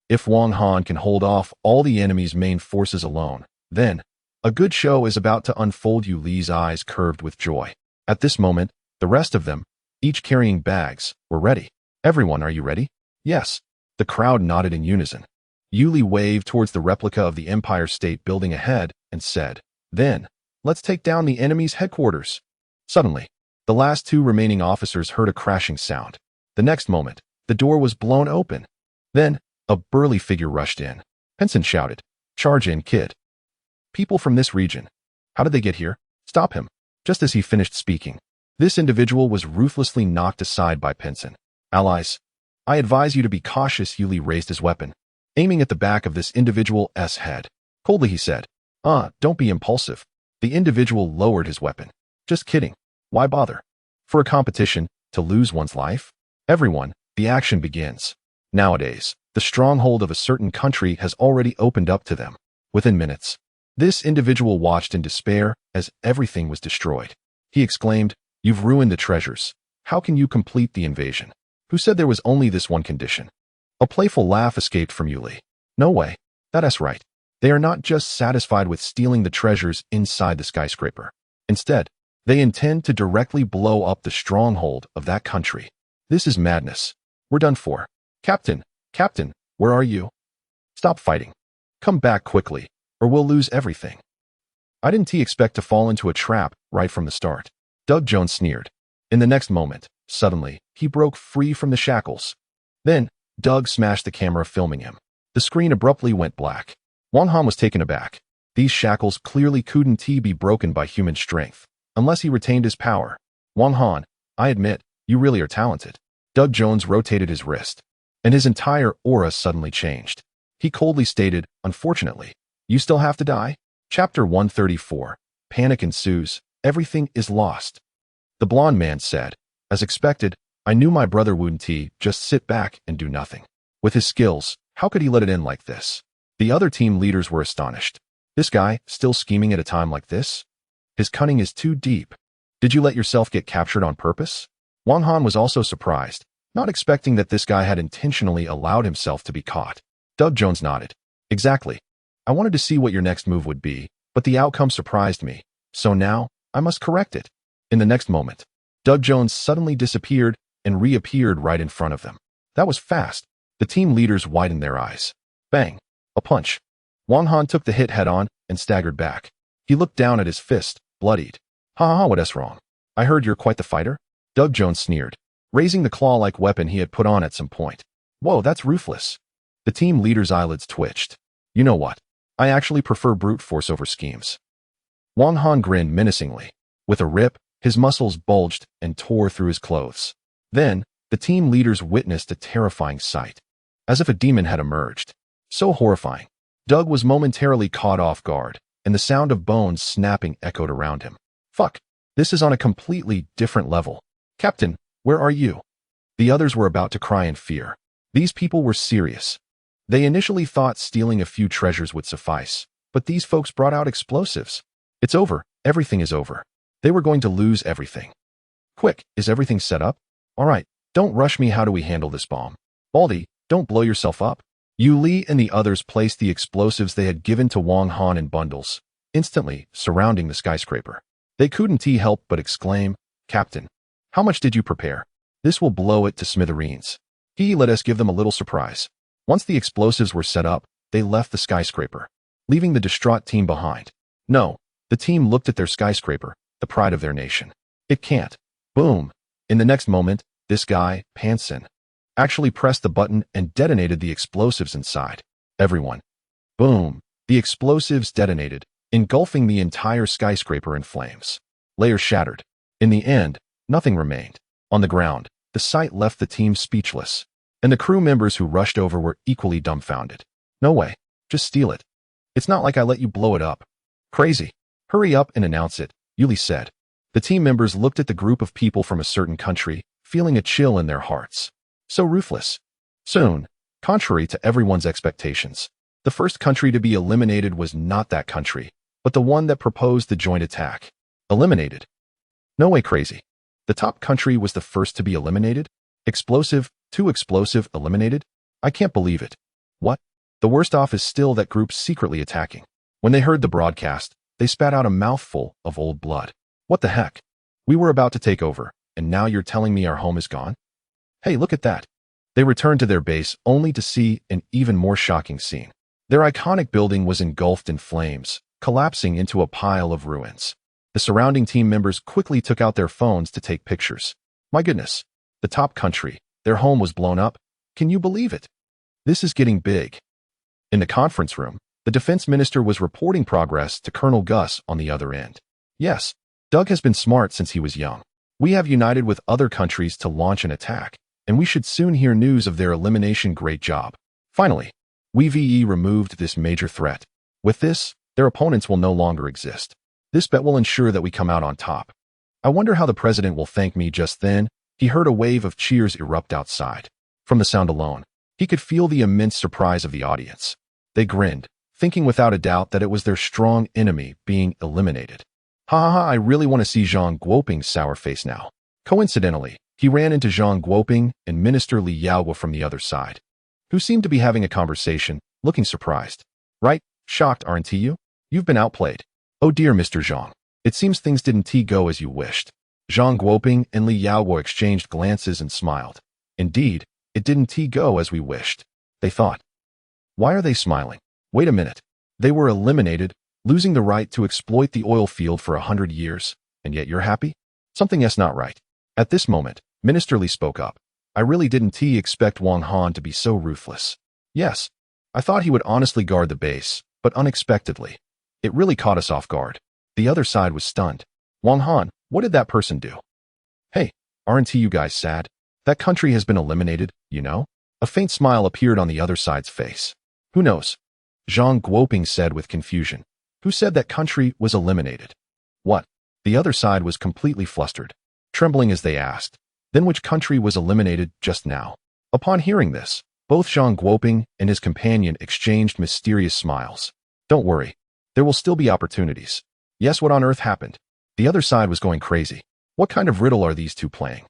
if Wang Han can hold off all the enemy's main forces alone, then a good show is about to unfold. Yu Li's eyes curved with joy. At this moment, the rest of them, each carrying bags, were ready. Everyone, are you ready? Yes. The crowd nodded in unison. Yu Li waved towards the replica of the Empire State Building ahead and said, "Then, let's take down the enemy's headquarters." Suddenly, the last 2 remaining officers heard a crashing sound. The next moment, the door was blown open. Then, a burly figure rushed in. Henson shouted, "Charge in, kid." People from this region. How did they get here? Stop him. Just as he finished speaking, this individual was ruthlessly knocked aside by Pinson. Allies, I advise you to be cautious. Yu Li raised his weapon, aiming at the back of this individual's head. Coldly he said, don't be impulsive. The individual lowered his weapon. Just kidding. Why bother? For a competition, to lose one's life? Everyone, the action begins. Nowadays, The stronghold of a certain country has already opened up to them. Within minutes, this individual watched in despair as everything was destroyed. He exclaimed, "You've ruined the treasures. How can you complete the invasion? Who said there was only this one condition?" A playful laugh escaped from Yuli. "No way. That's right. They are not just satisfied with stealing the treasures inside the skyscraper. Instead, they intend to directly blow up the stronghold of that country. This is madness. We're done for. Captain, where are you? Stop fighting. Come back quickly, or we'll lose everything." I didn't expect to fall into a trap right from the start. Doug Jones sneered. In the next moment, suddenly, he broke free from the shackles. Then, Doug smashed the camera filming him. The screen abruptly went black. Wang Han was taken aback. These shackles clearly couldn't be broken by human strength, unless he retained his power. "Wang Han, I admit, you really are talented." Doug Jones rotated his wrist, and his entire aura suddenly changed. He coldly stated, "Unfortunately, you still have to die." Chapter 134. Panic ensues. Everything is lost. The blonde man said, "As expected, I knew my brother wouldn't just sit back and do nothing. With his skills, how could he let it in like this?" The other team leaders were astonished. This guy, still scheming at a time like this? His cunning is too deep. Did you let yourself get captured on purpose? Wang Han was also surprised, not expecting that this guy had intentionally allowed himself to be caught. Doug Jones nodded. "Exactly. I wanted to see what your next move would be, but the outcome surprised me. So now, I must correct it." In the next moment, Doug Jones suddenly disappeared and reappeared right in front of them. That was fast. The team leaders widened their eyes. Bang. A punch. Wang Han took the hit head-on and staggered back. He looked down at his fist, bloodied. "Ha, what's wrong? I heard you're quite the fighter?" Doug Jones sneered, raising the claw-like weapon he had put on at some point. "Whoa, that's ruthless." The team leader's eyelids twitched. "You know what? I actually prefer brute force over schemes." Wang Han grinned menacingly. With a rip, his muscles bulged and tore through his clothes. Then, the team leaders witnessed a terrifying sight. As if a demon had emerged. So horrifying. Doug was momentarily caught off guard, and the sound of bones snapping echoed around him. "Fuck, this is on a completely different level. Captain, where are you?" The others were about to cry in fear. These people were serious. They initially thought stealing a few treasures would suffice, but these folks brought out explosives. It's over. Everything is over. They were going to lose everything. "Quick, is everything set up? All right, don't rush me. How do we handle this bomb? Baldy, don't blow yourself up." Yu Li and the others placed the explosives they had given to Wang Han in bundles, instantly surrounding the skyscraper. They couldn't help but exclaim, "Captain, how much did you prepare? This will blow it to smithereens." He let us give them a little surprise. Once the explosives were set up, they left the skyscraper, leaving the distraught team behind. No, the team looked at their skyscraper, the pride of their nation. It can't. Boom. In the next moment, this guy, Panson, actually pressed the button and detonated the explosives inside. Everyone. Boom. The explosives detonated, engulfing the entire skyscraper in flames. Layers shattered. In the end, nothing remained. On the ground, the sight left the team speechless, and the crew members who rushed over were equally dumbfounded. "No way. Just steal it. It's not like I let you blow it up." "Crazy. Hurry up and announce it," Yuli said. The team members looked at the group of people from a certain country, feeling a chill in their hearts. So ruthless. Soon, contrary to everyone's expectations, the first country to be eliminated was not that country, but the one that proposed the joint attack. Eliminated? No way, crazy. The top country was the first to be eliminated? Too explosive, eliminated? I can't believe it. What? The worst off is still that group secretly attacking. When they heard the broadcast, they spat out a mouthful of old blood. What the heck? We were about to take over, and now you're telling me our home is gone? Hey, look at that. They returned to their base only to see an even more shocking scene. Their iconic building was engulfed in flames, collapsing into a pile of ruins. The surrounding team members quickly took out their phones to take pictures. My goodness, the top country, their home was blown up. Can you believe it? This is getting big. In the conference room, the defense minister was reporting progress to Colonel Gus on the other end. Yes, Doug has been smart since he was young. We have united with other countries to launch an attack, and we should soon hear news of their elimination. Great job. Finally, we've removed this major threat. With this, their opponents will no longer exist. This bet will ensure that we come out on top. I wonder how the president will thank me. Just then, he heard a wave of cheers erupt outside. From the sound alone, He could feel the immense surprise of the audience. They grinned, thinking without a doubt that it was their strong enemy being eliminated. Ha ha ha, I really want to see Zhang Guoping's sour face now. Coincidentally, he ran into Zhang Guoping and Minister Li Yaoguo from the other side, who seemed to be having a conversation, looking surprised. Right? Shocked, aren't you? You've been outplayed. Oh dear, Mr. Zhang. It seems things didn't go as you wished. Zhang Guoping and Li Yaoguo exchanged glances and smiled. Indeed, it didn't go as we wished, they thought. Why are they smiling? Wait a minute. They were eliminated, losing the right to exploit the oil field for 100 years, and yet you're happy? Something's not right. At this moment, Minister Li spoke up. I really didn't expect Wang Han to be so ruthless. Yes, I thought he would honestly guard the base, but unexpectedly. It really caught us off guard. The other side was stunned. Wang Han, what did that person do? Hey, aren't you guys sad? That country has been eliminated, you know? A faint smile appeared on the other side's face. Who knows? Zhang Guoping said with confusion. Who said that country was eliminated? What? The other side was completely flustered, trembling as they asked. Then which country was eliminated just now? Upon hearing this, both Zhang Guoping and his companion exchanged mysterious smiles. Don't worry. There will still be opportunities. Yes, what on earth happened? The other side was going crazy. What kind of riddle are these two playing?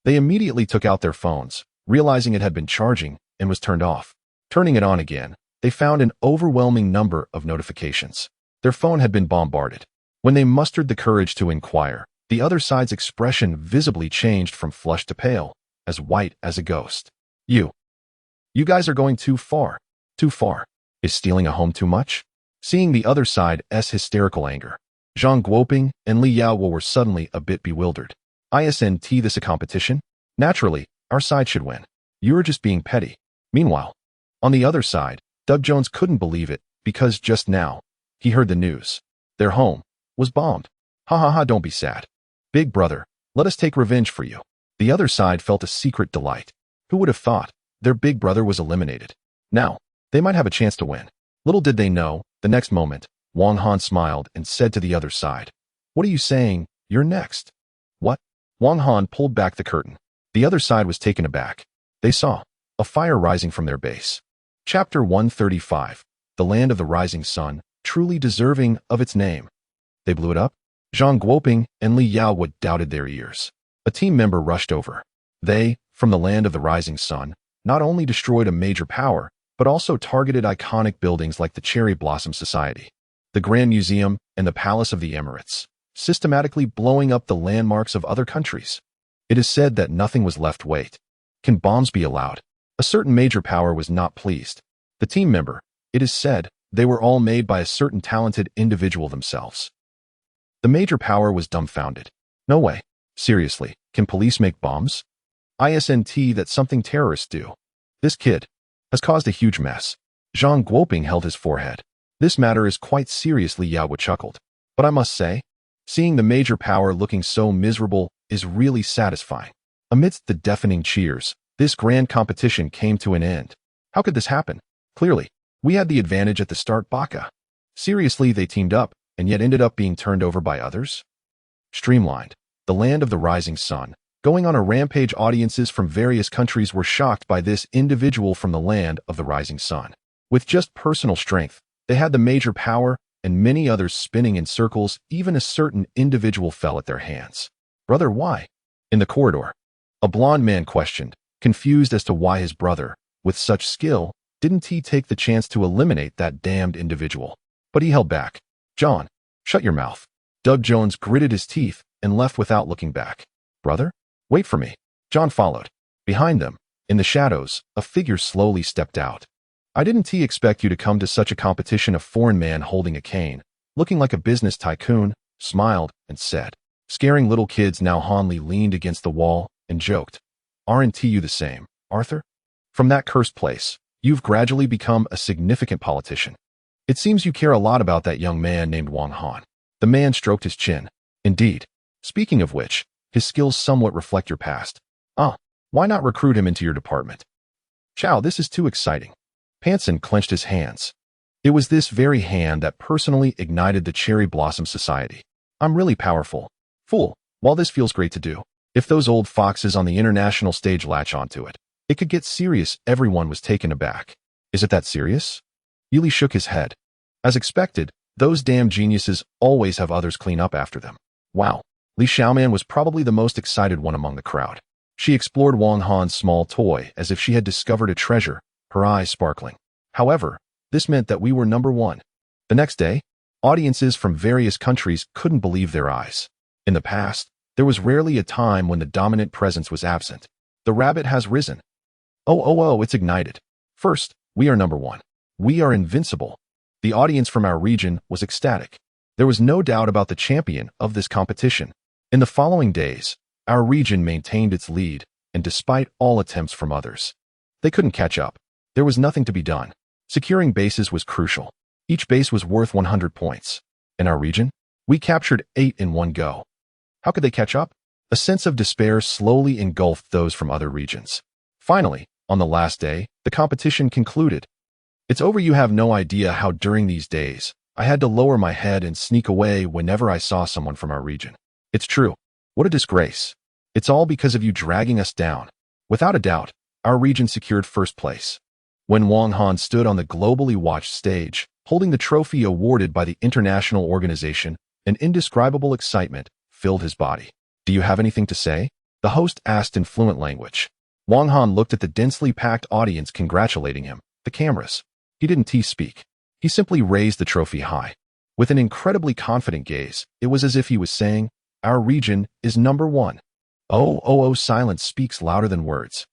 They immediately took out their phones, realizing it had been charging and was turned off. Turning it on again, they found an overwhelming number of notifications. Their phone had been bombarded. When they mustered the courage to inquire, the other side's expression visibly changed from flushed to pale, as white as a ghost. You guys are going too far. Too far. Is stealing a home too much? Seeing the other side's hysterical anger, Zhang Guoping and Li Yaoguo were suddenly a bit bewildered. Isn't this a competition? Naturally, our side should win. You're just being petty. Meanwhile, on the other side, Doug Jones couldn't believe it because just now, he heard the news. Their home was bombed. Ha ha ha, don't be sad. Big brother, let us take revenge for you. The other side felt a secret delight. Who would have thought their big brother was eliminated? Now, they might have a chance to win. Little did they know, the next moment, Wang Han smiled and said to the other side, What are you saying? You're next. What? Wang Han pulled back the curtain. The other side was taken aback. They saw a fire rising from their base. Chapter 135, The Land of the Rising Sun, truly deserving of its name. They blew it up? Zhang Guoping and Li Yaoguo doubted their ears. A team member rushed over. They, from the Land of the Rising Sun, not only destroyed a major power, but also targeted iconic buildings like the Cherry Blossom Society, the Grand Museum, and the Palace of the Emirates, systematically blowing up the landmarks of other countries. It is said that nothing was left. Wait. Can bombs be allowed? A certain major power was not pleased. The team member, it is said, they were all made by a certain talented individual themselves. The major power was dumbfounded. No way. Seriously, can police make bombs? Isn't that something terrorists do? This kid has caused a huge mess. Zhang Guoping held his forehead. This matter is quite serious, Li Yaoguo chuckled. But I must say, seeing the major power looking so miserable is really satisfying. Amidst the deafening cheers, this grand competition came to an end. How could this happen? Clearly, we had the advantage at the start. Baka. Seriously, they teamed up, and yet ended up being turned over by others? Streamlined, the Land of the Rising Sun, going on a rampage. Audiences from various countries were shocked by this individual from the Land of the Rising Sun. With just personal strength, they had the major power, and many others spinning in circles. Even a certain individual fell at their hands. Brother, why? In the corridor, a blond man questioned, confused as to why his brother, with such skill, didn't take the chance to eliminate that damned individual. But he held back. John, shut your mouth. Doug Jones gritted his teeth and left without looking back. Brother? Wait for me. John followed. Behind them, in the shadows, a figure slowly stepped out. I didn't expect you to come to such a competition. A foreign man holding a cane, looking like a business tycoon, smiled and said, scaring little kids. Now Hanley leaned against the wall and joked, Aren't you the same, Arthur? From that cursed place, you've gradually become a significant politician. It seems you care a lot about that young man named Wang Han. The man stroked his chin. Indeed. Speaking of which, his skills somewhat reflect your past. Why not recruit him into your department? Chow, this is too exciting. Panson clenched his hands. It was this very hand that personally ignited the Cherry Blossom Society. I'm really powerful. Fool, while this feels great to do, if those old foxes on the international stage latch onto it, It could get serious. Everyone was taken aback. Is it that serious? Yuli shook his head. As expected, those damn geniuses always have others clean up after them. Wow. Li Xiaoman was probably the most excited one among the crowd. She explored Wang Han's small toy as if she had discovered a treasure, her eyes sparkling. However, this meant that we were number one. The next day, audiences from various countries couldn't believe their eyes. In the past, there was rarely a time when the dominant presence was absent. The rabbit has risen. Oh, it's ignited. First, we are number one. We are invincible. The audience from our region was ecstatic. There was no doubt about the champion of this competition. In the following days, our region maintained its lead, and despite all attempts from others, they couldn't catch up. There was nothing to be done. Securing bases was crucial. Each base was worth 100 points. In our region, we captured 8 in one go. How could they catch up? A sense of despair slowly engulfed those from other regions. Finally, on the last day, the competition concluded. It's over. You have no idea how during these days, I had to lower my head and sneak away whenever I saw someone from our region. It's true. What a disgrace. It's all because of you dragging us down. Without a doubt, our region secured first place. When Wang Han stood on the globally watched stage, holding the trophy awarded by the international organization, an indescribable excitement filled his body. Do you have anything to say? The host asked in fluent language. Wang Han looked at the densely packed audience congratulating him, the cameras. He didn't speak. He simply raised the trophy high. With an incredibly confident gaze, it was as if he was saying, our region is number one. Silence speaks louder than words.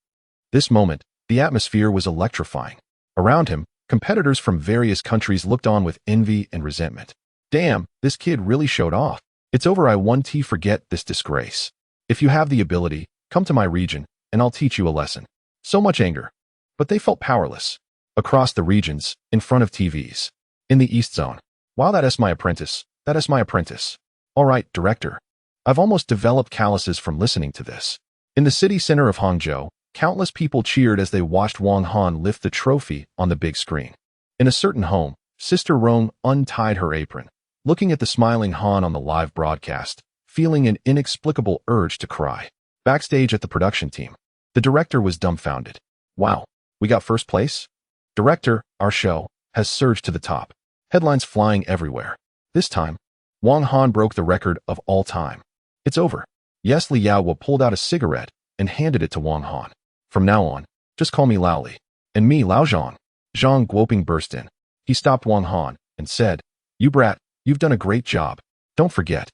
This moment, the atmosphere was electrifying. Around him, competitors from various countries looked on with envy and resentment. Damn, this kid really showed off. It's over. I won. Forget this disgrace. If you have the ability, come to my region, and I'll teach you a lesson. So much anger. But they felt powerless. Across the regions, in front of TVs. In the East Zone. Wow, that is my apprentice. That is my apprentice. All right, director. I've almost developed calluses from listening to this. In the city center of Hangzhou, countless people cheered as they watched Wang Han lift the trophy on the big screen. In a certain home, Sister Rong untied her apron, looking at the smiling Han on the live broadcast, feeling an inexplicable urge to cry. Backstage at the production team, the director was dumbfounded. Wow, we got first place? Director, our show has surged to the top. Headlines flying everywhere. This time, Wang Han broke the record of all time. It's over. Yes, Li Yaowa pulled out a cigarette and handed it to Wang Han. From now on, just call me Lao Li. And me, Lao Zhang. Zhang Guoping burst in. He stopped Wang Han and said, you brat, you've done a great job. Don't forget.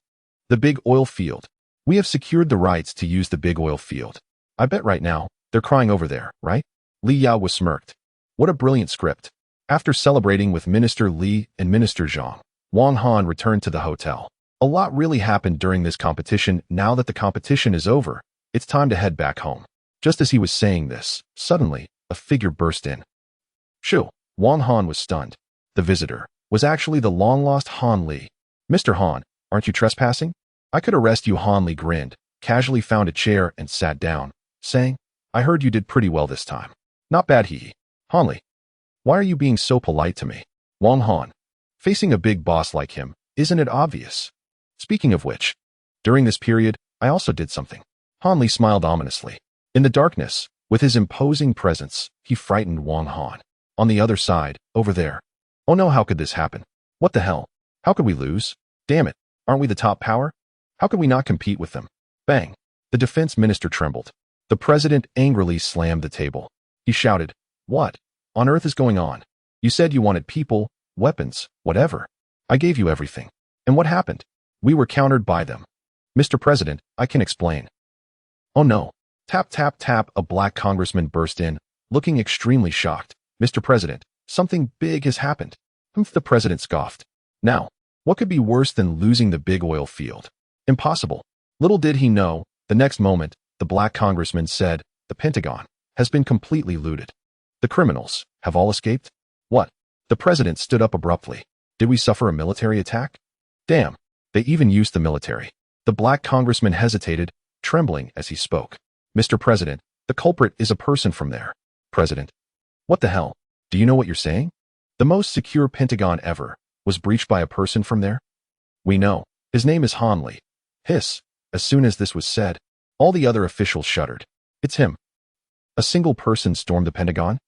The big oil field. We have secured the rights to use the big oil field. I bet right now, they're crying over there, right? Li Yaowa smirked. What a brilliant script. After celebrating with Minister Li and Minister Zhang, Wang Han returned to the hotel. A lot really happened during this competition. Now that the competition is over, it's time to head back home. Just as he was saying this, suddenly, a figure burst in. Shoo! Wang Han was stunned. The visitor was actually the long-lost Han Li. Mr. Han, aren't you trespassing? I could arrest you. Han Li grinned, casually found a chair and sat down, saying, I heard you did pretty well this time. Not bad, he. Han Li, why are you being so polite to me? Wang Han, facing a big boss like him, isn't it obvious? Speaking of which, during this period, I also did something. Han Li smiled ominously. In the darkness, with his imposing presence, he frightened Wang Han. On the other side, over there. Oh no, how could this happen? What the hell? How could we lose? Damn it, aren't we the top power? How could we not compete with them? Bang! The defense minister trembled. The president angrily slammed the table. He shouted, what on earth is going on? You said you wanted people, weapons, whatever. I gave you everything. And what happened? We were countered by them. Mr. President, I can explain. Oh no. Tap, tap, tap, a black congressman burst in, looking extremely shocked. Mr. President, something big has happened. The president scoffed. Now, what could be worse than losing the big oil field? Impossible. Little did he know, the next moment, the black congressman said, the Pentagon has been completely looted. The criminals have all escaped? What? The president stood up abruptly. Did we suffer a military attack? Damn, they even used the military. The black congressman hesitated, trembling as he spoke. Mr. President, the culprit is a person from there. President. What the hell? Do you know what you're saying? The most secure Pentagon ever was breached by a person from there? We know. His name is Han Li. Hiss. As soon as this was said, all the other officials shuddered. It's him. A single person stormed the Pentagon?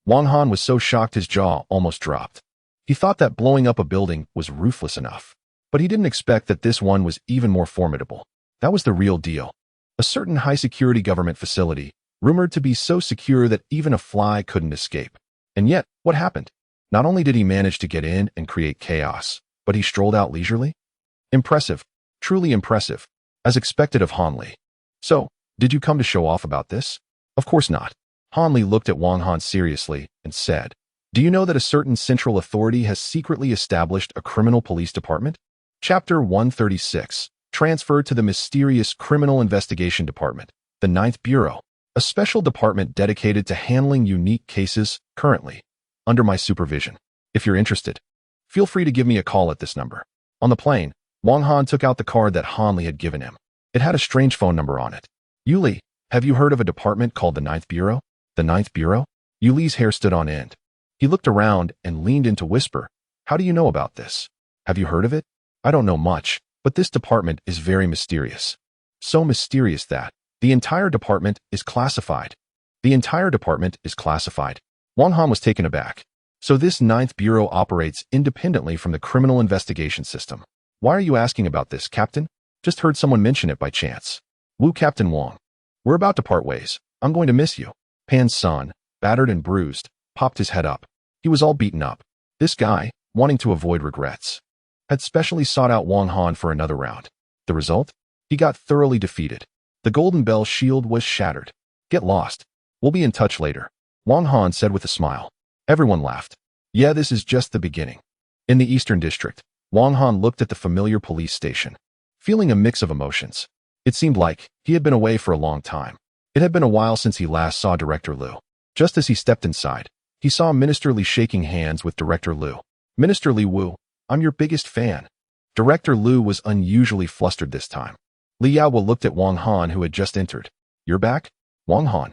Wang Han was so shocked his jaw almost dropped. He thought that blowing up a building was ruthless enough, but he didn't expect that this one was even more formidable. That was the real deal. A certain high-security government facility, rumored to be so secure that even a fly couldn't escape. And yet, what happened? Not only did he manage to get in and create chaos, but he strolled out leisurely? Impressive. Truly impressive. As expected of Han Li. So, did you come to show off about this? Of course not. Han Li looked at Wang Han seriously and said, "Do you know that a certain central authority has secretly established a criminal police department?" Chapter 136. Transferred to the mysterious Criminal Investigation Department, the Ninth Bureau, a special department dedicated to handling unique cases currently under my supervision. If you're interested, feel free to give me a call at this number. On the plane, Wang Han took out the card that Han Li had given him. It had a strange phone number on it. "Yuli, have you heard of a department called the Ninth Bureau?" The Ninth Bureau? Yuli's hair stood on end. He looked around and leaned in to whisper, "How do you know about this? Have you heard of it?" "I don't know much, but this department is very mysterious." So mysterious that the entire department is classified. The entire department is classified. Wang Han was taken aback. So this Ninth Bureau operates independently from the criminal investigation system. "Why are you asking about this, Captain?" "Just heard someone mention it by chance." "Wu, Captain Wang. We're about to part ways. I'm going to miss you." Pan's son, battered and bruised, popped his head up. He was all beaten up. This guy, wanting to avoid regrets, had specially sought out Wang Han for another round. The result? He got thoroughly defeated. The Golden Bell shield was shattered. "Get lost. We'll be in touch later," Wang Han said with a smile. Everyone laughed. Yeah, this is just the beginning. In the Eastern District, Wang Han looked at the familiar police station, feeling a mix of emotions. It seemed like he had been away for a long time. It had been a while since he last saw Director Liu. Just as he stepped inside, he saw Minister Li shaking hands with Director Liu. "Minister Li Wu, I'm your biggest fan." Director Liu was unusually flustered this time. Li Yaowa looked at Wang Han, who had just entered. "You're back? Wang Han.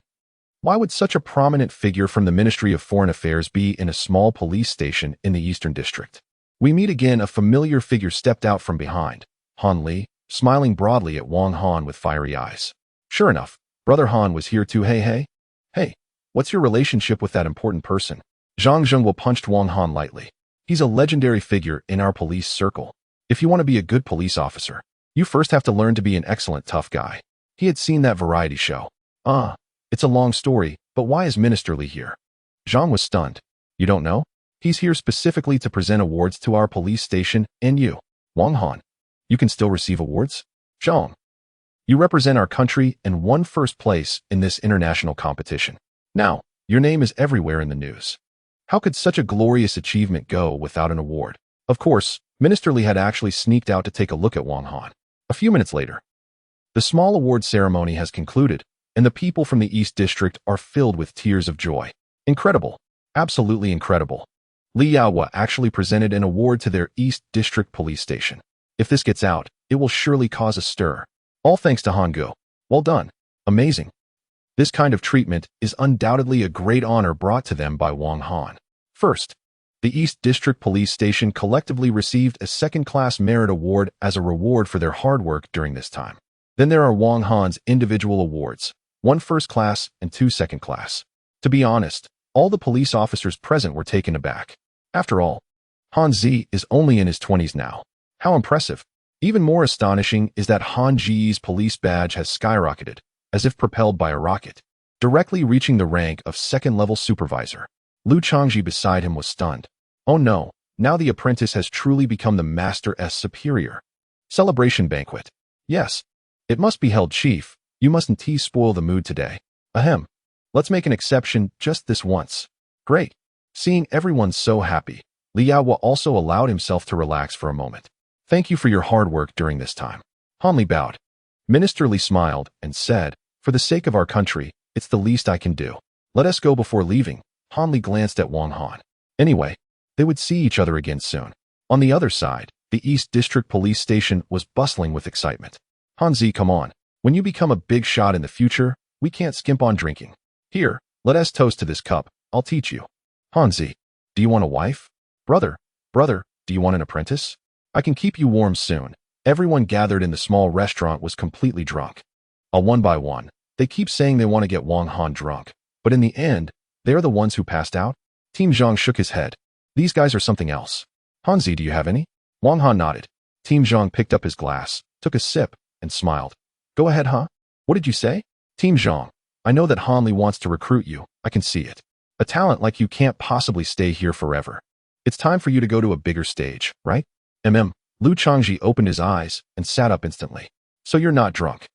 Why would such a prominent figure from the Ministry of Foreign Affairs be in a small police station in the Eastern District?" "We meet again." A familiar figure stepped out from behind. Han Li, smiling broadly at Wang Han with fiery eyes. "Sure enough, Brother Han was here too." Hey, what's your relationship with that important person?" Zhang Zhengwo punched Wang Han lightly. "He's a legendary figure in our police circle. If you want to be a good police officer, you first have to learn to be an excellent tough guy." He had seen that variety show. It's a long story, but why is Minister Li here?" Zhang was stunned. "You don't know? He's here specifically to present awards to our police station and you." "Wang Han, you can still receive awards?" "Zhang, you represent our country and won first place in this international competition. Now, your name is everywhere in the news. How could such a glorious achievement go without an award?" Of course, Minister Li had actually sneaked out to take a look at Wang Han. A few minutes later, the small award ceremony has concluded, and the people from the East District are filled with tears of joy. Incredible. Absolutely incredible. Li Yaowa actually presented an award to their East District police station. If this gets out, it will surely cause a stir. All thanks to Han Gu. Well done. Amazing. This kind of treatment is undoubtedly a great honor brought to them by Wang Han. First, the East District Police Station collectively received a second-class merit award as a reward for their hard work during this time. Then there are Wang Han's individual awards, 1 first class and 2 second class. To be honest, all the police officers present were taken aback. After all, Han Zi is only in his 20s now. How impressive. Even more astonishing is that Han Ji's police badge has skyrocketed, as if propelled by a rocket, directly reaching the rank of second-level supervisor. Lu Changji beside him was stunned. Oh no, now the apprentice has truly become the Master-S superior. Celebration banquet. Yes, it must be held, Chief. You mustn't spoil the mood today. Ahem. Let's make an exception just this once. Great. Seeing everyone so happy, Li Yaowa also allowed himself to relax for a moment. Thank you for your hard work during this time. Han Li bowed. Minister Li smiled and said, for the sake of our country, it's the least I can do. Let us go before leaving. Han Li glanced at Wang Han. Anyway, they would see each other again soon. On the other side, the East District Police Station was bustling with excitement. Han Zi, come on. When you become a big shot in the future, we can't skimp on drinking. Here, let us toast to this cup. I'll teach you. Han Zi, do you want a wife? Brother, do you want an apprentice? I can keep you warm soon. Everyone gathered in the small restaurant was completely drunk. One by one, they keep saying they want to get Wang Han drunk. But in the end, they are the ones who passed out? Team Zhang shook his head. These guys are something else. Hanzi, do you have any? Wang Han nodded. Team Zhang picked up his glass, took a sip, and smiled. Go ahead, huh? What did you say? Team Zhang, I know that Hanli wants to recruit you. I can see it. A talent like you can't possibly stay here forever. It's time for you to go to a bigger stage, right? Lu Changji opened his eyes and sat up instantly. So you're not drunk.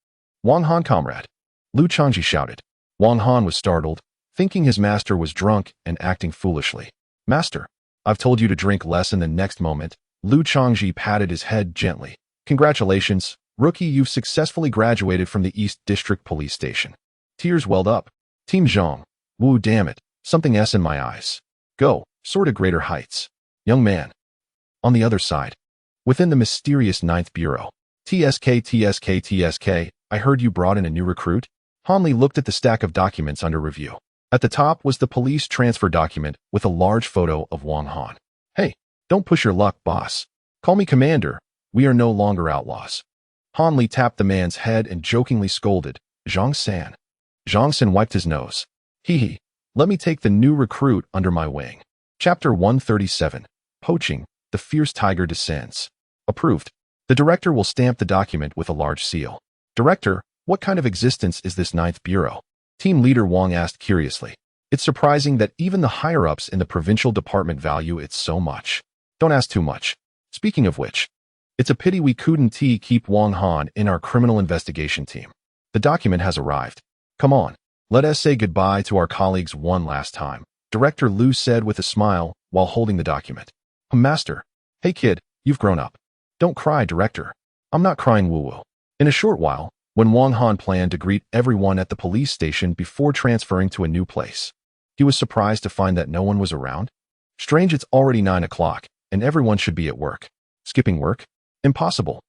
Wang Han, comrade. Lu Changji shouted. Wang Han was startled, thinking his master was drunk and acting foolishly. Master, I've told you to drink less. In the next moment, Lu Changji patted his head gently. Congratulations, rookie, you've successfully graduated from the East District Police Station. Tears welled up. Team Zhang. Woo, damn it, something S in my eyes. Go, soar to greater heights. Young man. On the other side, within the mysterious 9th Bureau. TSK, I heard you brought in a new recruit? Hanli looked at the stack of documents under review. At the top was the police transfer document with a large photo of Wang Han. Hey, don't push your luck, boss. Call me Commander. We are no longer outlaws. Hanli tapped the man's head and jokingly scolded, Zhang San. Zhang San wiped his nose. Hee. Let me take the new recruit under my wing. Chapter 137. Poaching. The Fierce Tiger Descends. Approved. The director will stamp the document with a large seal. Director, what kind of existence is this 9th Bureau? Team leader Wang asked curiously. It's surprising that even the higher-ups in the provincial department value it so much. Don't ask too much. Speaking of which, it's a pity we couldn't keep Wang Han in our criminal investigation team. The document has arrived. Come on, let us say goodbye to our colleagues one last time, Director Lu said with a smile while holding the document. Master. Hey kid, you've grown up. Don't cry, Director. I'm not crying, woo-woo. In a short while, when Wang Han planned to greet everyone at the police station before transferring to a new place, he was surprised to find that no one was around. Strange, it's already 9 o'clock, and everyone should be at work. Skipping work? Impossible.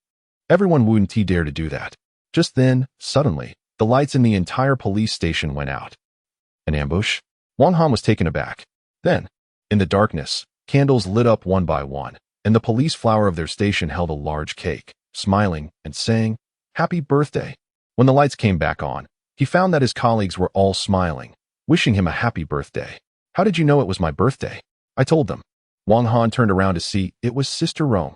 Everyone wouldn't dare to do that. Just then, suddenly, the lights in the entire police station went out. An ambush? Wang Han was taken aback. Then, in the darkness, candles lit up one by one, and the police flower of their station held a large cake, smiling and saying, Happy birthday. When the lights came back on, he found that his colleagues were all smiling, wishing him a happy birthday. How did you know it was my birthday? I told them. Wang Han turned around to see it was Sister Rome.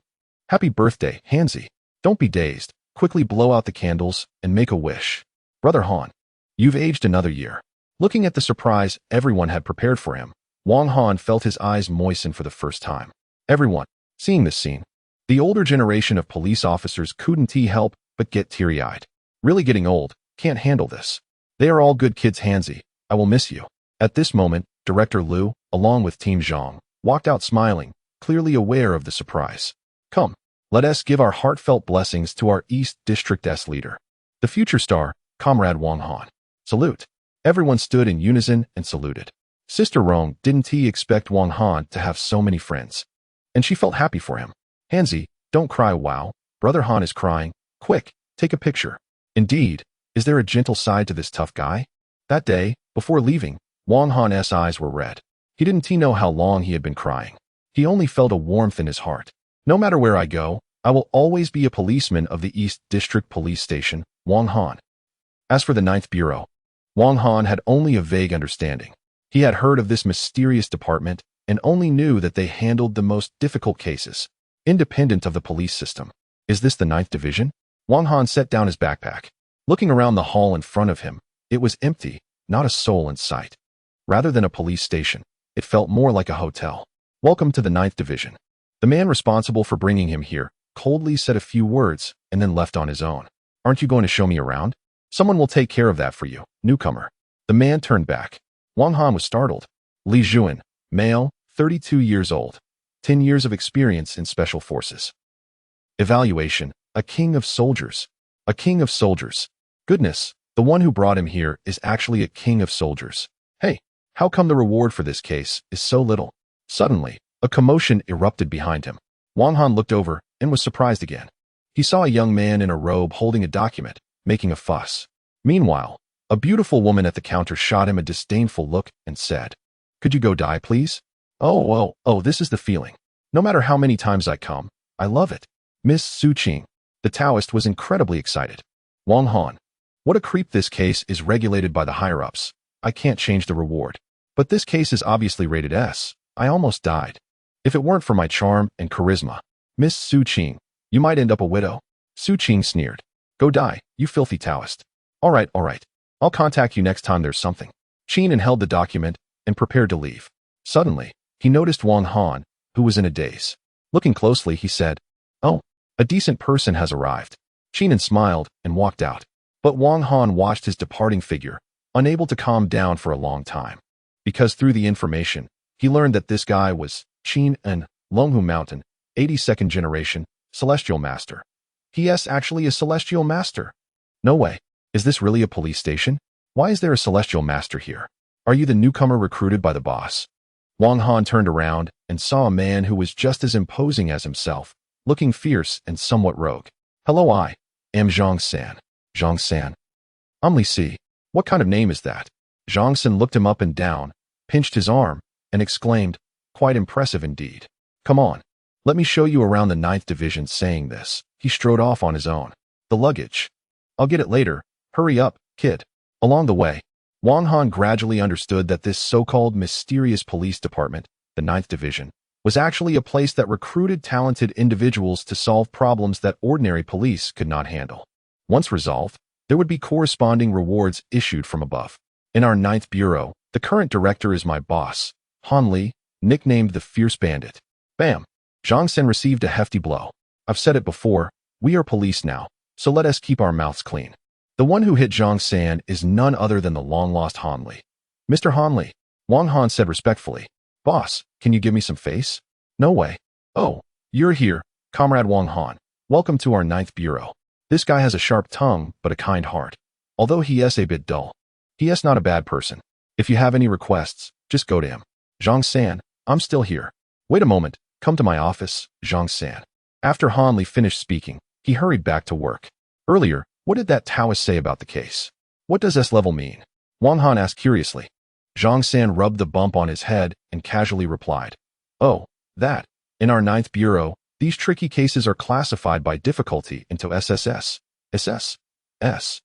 Happy birthday, Hanzi. Don't be dazed. Quickly blow out the candles and make a wish. Brother Han, you've aged another year. Looking at the surprise everyone had prepared for him, Wang Han felt his eyes moisten for the first time. Everyone, seeing this scene, the older generation of police officers couldn't help but get teary-eyed. Really getting old, can't handle this. They are all good kids, Hanzi. I will miss you. At this moment, Director Lu, along with Team Zhang, walked out smiling, clearly aware of the surprise. Come, let us give our heartfelt blessings to our East District leader, the future star, Comrade Wang Han. Salute. Everyone stood in unison and saluted. Sister Rong didn't expect Wang Han to have so many friends, and she felt happy for him. Hanzi, don't cry, wow. Brother Han is crying. Quick, take a picture. Indeed, is there a gentle side to this tough guy? That day, before leaving, Wang Han's eyes were red. He didn't know how long he had been crying. He only felt a warmth in his heart. No matter where I go, I will always be a policeman of the East District Police Station, Wang Han. As for the 9th Bureau, Wang Han had only a vague understanding. He had heard of this mysterious department and only knew that they handled the most difficult cases, independent of the police system. Is this the 9th Division? Wang Han set down his backpack. Looking around the hall in front of him, it was empty, not a soul in sight. Rather than a police station, it felt more like a hotel. Welcome to the 9th Division. The man responsible for bringing him here coldly said a few words and then left on his own. Aren't you going to show me around? Someone will take care of that for you, newcomer. The man turned back. Wang Han was startled. Li Juan, male, 32 years old, 10 years of experience in special forces. Evaluation, a king of soldiers. A king of soldiers. Goodness, the one who brought him here is actually a king of soldiers. Hey, how come the reward for this case is so little? Suddenly, a commotion erupted behind him. Wang Han looked over and was surprised again. He saw a young man in a robe holding a document, making a fuss. Meanwhile, a beautiful woman at the counter shot him a disdainful look and said, Could you go die, please? Oh, this is the feeling. No matter how many times I come, I love it. Miss Su Qing, the Taoist, was incredibly excited. Wang Han, what a creep. This case is regulated by the higher-ups. I can't change the reward. But this case is obviously rated S. I almost died. If it weren't for my charm and charisma. Miss Su Qing, you might end up a widow. Su Qing sneered. Go die, you filthy Taoist. All right. I'll contact you next time there's something. Qin held the document and prepared to leave. Suddenly, he noticed Wang Han, who was in a daze. Looking closely, he said, "Oh, a decent person has arrived." Qin smiled and walked out. But Wang Han watched his departing figure, unable to calm down for a long time. Because through the information, he learned that this guy was Qin and Longhu Mountain, 82nd generation, Celestial Master. He is actually a Celestial Master. No way. Is this really a police station? Why is there a Celestial Master here? Are you the newcomer recruited by the boss? Wang Han turned around and saw a man who was just as imposing as himself, looking fierce and somewhat rogue. Hello, I am Zhang San. Zhang San. I'm Li Si. What kind of name is that? Zhang San looked him up and down, pinched his arm, and exclaimed, quite impressive indeed. Come on. Let me show you around the 9th Division. Saying this, he strode off on his own. The luggage. I'll get it later. Hurry up, kid. Along the way, Wang Han gradually understood that this so-called mysterious police department, the 9th Division, was actually a place that recruited talented individuals to solve problems that ordinary police could not handle. Once resolved, there would be corresponding rewards issued from above. In our 9th Bureau, the current director is my boss, Han Li, nicknamed the Fierce Bandit. Bam! Zhang Sen received a hefty blow. I've said it before, we are police now, so let us keep our mouths clean. The one who hit Zhang San is none other than the long-lost Han Li. Mr. Han Li, Wang Han said respectfully. Boss, can you give me some face? No way. Oh, you're here, Comrade Wang Han. Welcome to our 9th Bureau. This guy has a sharp tongue, but a kind heart. Although he is a bit dull. He is not a bad person. If you have any requests, just go to him. Zhang San, I'm still here. Wait a moment, come to my office, Zhang San. After Han Li finished speaking, he hurried back to work. Earlier, what did that Taoist say about the case? What does S-level mean? Wang Han asked curiously. Zhang San rubbed the bump on his head and casually replied. Oh, that. In our 9th Bureau, these tricky cases are classified by difficulty into SSS, SS, S,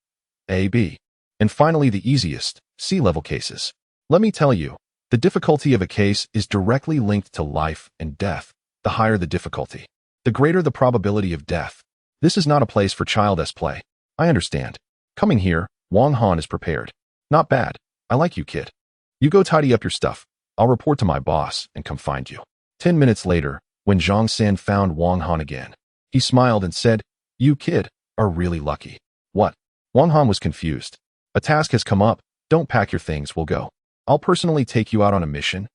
A, B, and finally the easiest, C-level cases. Let me tell you, the difficulty of a case is directly linked to life and death. The higher the difficulty, the greater the probability of death. This is not a place for childish play. I understand. Coming here, Wang Han is prepared. Not bad. I like you, kid. You go tidy up your stuff. I'll report to my boss and come find you. 10 minutes later, when Zhang San found Wang Han again, he smiled and said, You, kid, are really lucky. What? Wang Han was confused. A task has come up. Don't pack your things, we'll go. I'll personally take you out on a mission.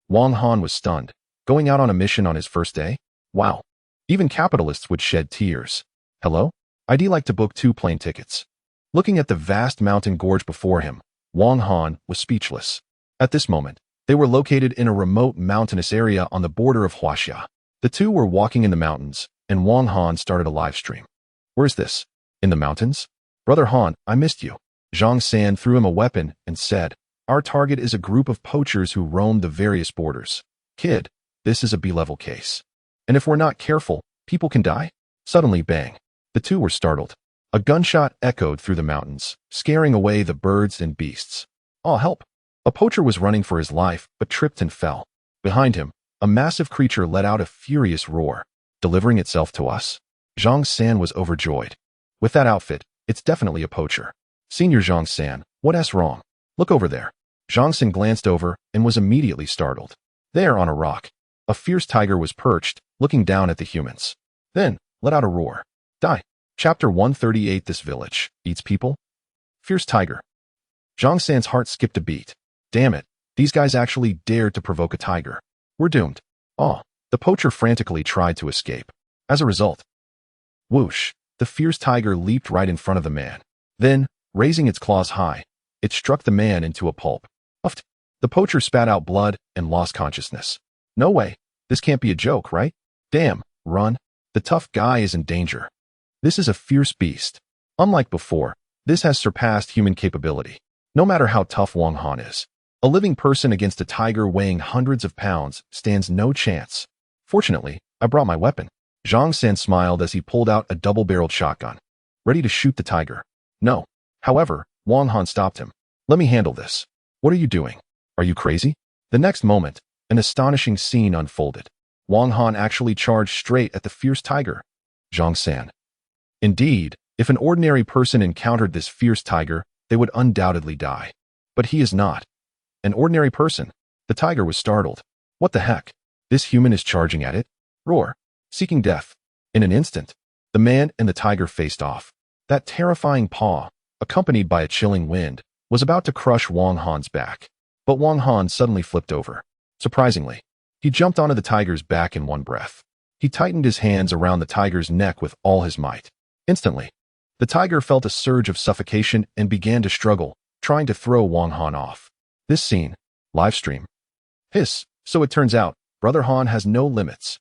Wang Han was stunned. Going out on a mission on his first day? Wow. Even capitalists would shed tears. Hello? I'd like to book 2 plane tickets. Looking at the vast mountain gorge before him, Wang Han was speechless. At this moment, they were located in a remote mountainous area on the border of Huaxia. The two were walking in the mountains, and Wang Han started a live stream. Where's this? In the mountains? Brother Han, I missed you. Zhang San threw him a weapon and said, Our target is a group of poachers who roam the various borders. Kid, this is a B-level case. And if we're not careful, people can die? Suddenly, bang. The two were startled. A gunshot echoed through the mountains, scaring away the birds and beasts. Oh, help! A poacher was running for his life, but tripped and fell. Behind him, a massive creature let out a furious roar. Delivering itself to us? Zhang San was overjoyed. With that outfit, it's definitely a poacher. Senior Zhang San, what's wrong? Look over there. Zhang San glanced over and was immediately startled. There on a rock, a fierce tiger was perched, looking down at the humans. Then, let out a roar. Die. Chapter 138. This village eats people? Fierce tiger. Zhang San's heart skipped a beat. Damn it, these guys actually dared to provoke a tiger. We're doomed. Oh, the poacher frantically tried to escape. As a result, whoosh, the fierce tiger leaped right in front of the man. Then, raising its claws high, it struck the man into a pulp. Uffed. The poacher spat out blood and lost consciousness. No way, this can't be a joke, right? Damn, run. The tough guy is in danger. This is a fierce beast. Unlike before, this has surpassed human capability. No matter how tough Wang Han is, a living person against a tiger weighing hundreds of pounds stands no chance. Fortunately, I brought my weapon. Zhang San smiled as he pulled out a double-barreled shotgun, ready to shoot the tiger. No. However, Wang Han stopped him. Let me handle this. What are you doing? Are you crazy? The next moment, an astonishing scene unfolded. Wang Han actually charged straight at the fierce tiger, Zhang San. Indeed, if an ordinary person encountered this fierce tiger, they would undoubtedly die. But he is not an ordinary person. The tiger was startled. What the heck? This human is charging at it? Roar, seeking death. In an instant, the man and the tiger faced off. That terrifying paw, accompanied by a chilling wind, was about to crush Wang Han's back. But Wang Han suddenly flipped over. Surprisingly, he jumped onto the tiger's back in one breath. He tightened his hands around the tiger's neck with all his might. Instantly, the tiger felt a surge of suffocation and began to struggle, trying to throw Wang Han off. This scene, live stream. Hiss, so it turns out, Brother Han has no limits.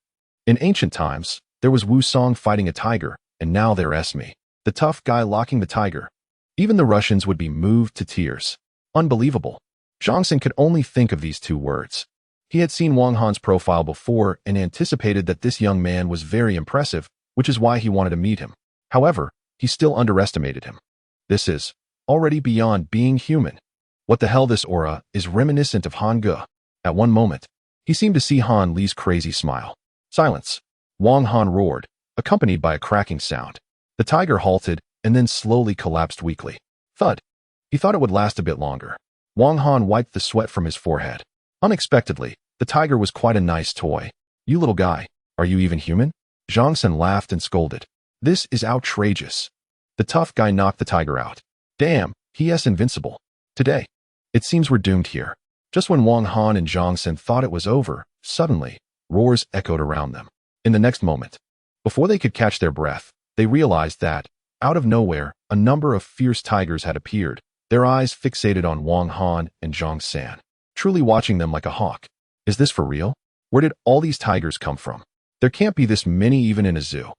In ancient times, there was Wu Song fighting a tiger, and now there's me, the tough guy locking the tiger. Even the Russians would be moved to tears. Unbelievable. Zhang San could only think of these two words. He had seen Wang Han's profile before and anticipated that this young man was very impressive, which is why he wanted to meet him. However, he still underestimated him. This is already beyond being human. What the hell, this aura is reminiscent of Han Ge. At one moment, he seemed to see Han Li's crazy smile. Silence. Wang Han roared, accompanied by a cracking sound. The tiger halted and then slowly collapsed weakly. Thud. He thought it would last a bit longer. Wang Han wiped the sweat from his forehead. Unexpectedly, the tiger was quite a nice toy. You little guy, are you even human? Zhang San laughed and scolded. This is outrageous. The tough guy knocked the tiger out. Damn, he is invincible. Today, it seems we're doomed here. Just when Wang Han and Zhang San thought it was over, suddenly, roars echoed around them. In the next moment, before they could catch their breath, they realized that, out of nowhere, a number of fierce tigers had appeared, their eyes fixated on Wang Han and Zhang San, truly watching them like a hawk. Is this for real? Where did all these tigers come from? There can't be this many even in a zoo.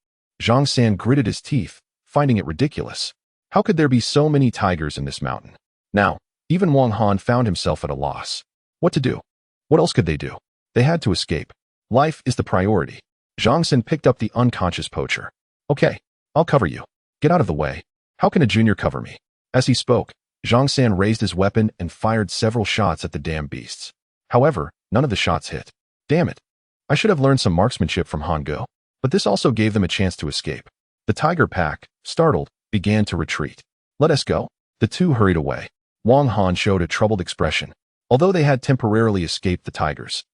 Zhang San gritted his teeth, finding it ridiculous. How could there be so many tigers in this mountain? Now, even Wang Han found himself at a loss. What to do? What else could they do? They had to escape. Life is the priority. Zhang San picked up the unconscious poacher. Okay, I'll cover you. Get out of the way. How can a junior cover me? As he spoke, Zhang San raised his weapon and fired several shots at the damn beasts. However, none of the shots hit. Damn it. I should have learned some marksmanship from Han Ge, but this also gave them a chance to escape. The tiger pack, startled, began to retreat. Let us go. The two hurried away. Wang Han showed a troubled expression. Although they had temporarily escaped the tigers,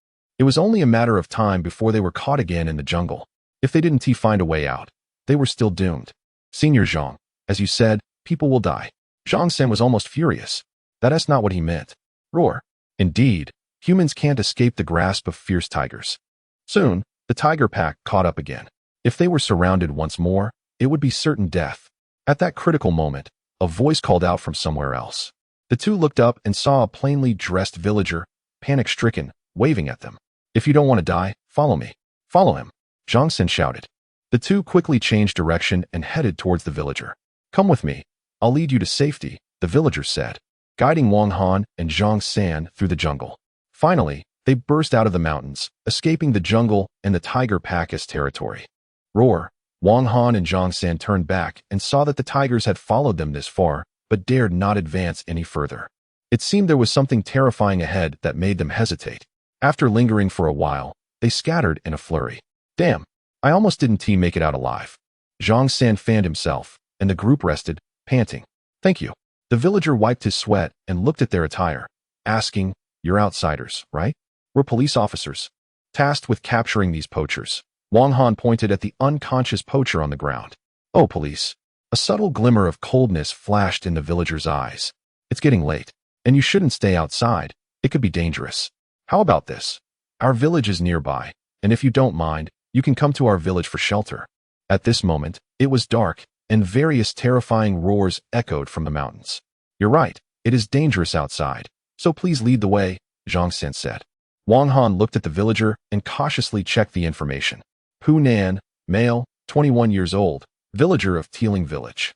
it was only a matter of time before they were caught again in the jungle. If they didn't find a way out, they were still doomed. Senior Zhang, as you said, people will die. Zhang San was almost furious. That's not what he meant. Roar. Indeed, humans can't escape the grasp of fierce tigers. Soon, the tiger pack caught up again. If they were surrounded once more, it would be certain death. At that critical moment, a voice called out from somewhere else. The two looked up and saw a plainly dressed villager, panic-stricken, waving at them. If you don't want to die, follow me. Follow him. Zhang San shouted. The two quickly changed direction and headed towards the villager. Come with me. I'll lead you to safety, the villager said, guiding Wang Han and Zhang San through the jungle. Finally, they burst out of the mountains, escaping the jungle and the tiger pack's territory. Roar. Wang Han and Zhang San turned back and saw that the tigers had followed them this far, but dared not advance any further. It seemed there was something terrifying ahead that made them hesitate. After lingering for a while, they scattered in a flurry. Damn, I almost didn't make it out alive. Zhang San fanned himself, and the group rested, panting. Thank you. The villager wiped his sweat and looked at their attire, asking, You're outsiders, right? We're police officers, tasked with capturing these poachers. Wang Han pointed at the unconscious poacher on the ground. Oh, police. A subtle glimmer of coldness flashed in the villager's eyes. It's getting late, and you shouldn't stay outside. It could be dangerous. How about this? Our village is nearby, and if you don't mind, you can come to our village for shelter. At this moment, it was dark, and various terrifying roars echoed from the mountains. You're right, it is dangerous outside, so please lead the way, Zhang San said. Wang Han looked at the villager and cautiously checked the information. Pu Nan, male, 21 years old, villager of Teeling Village.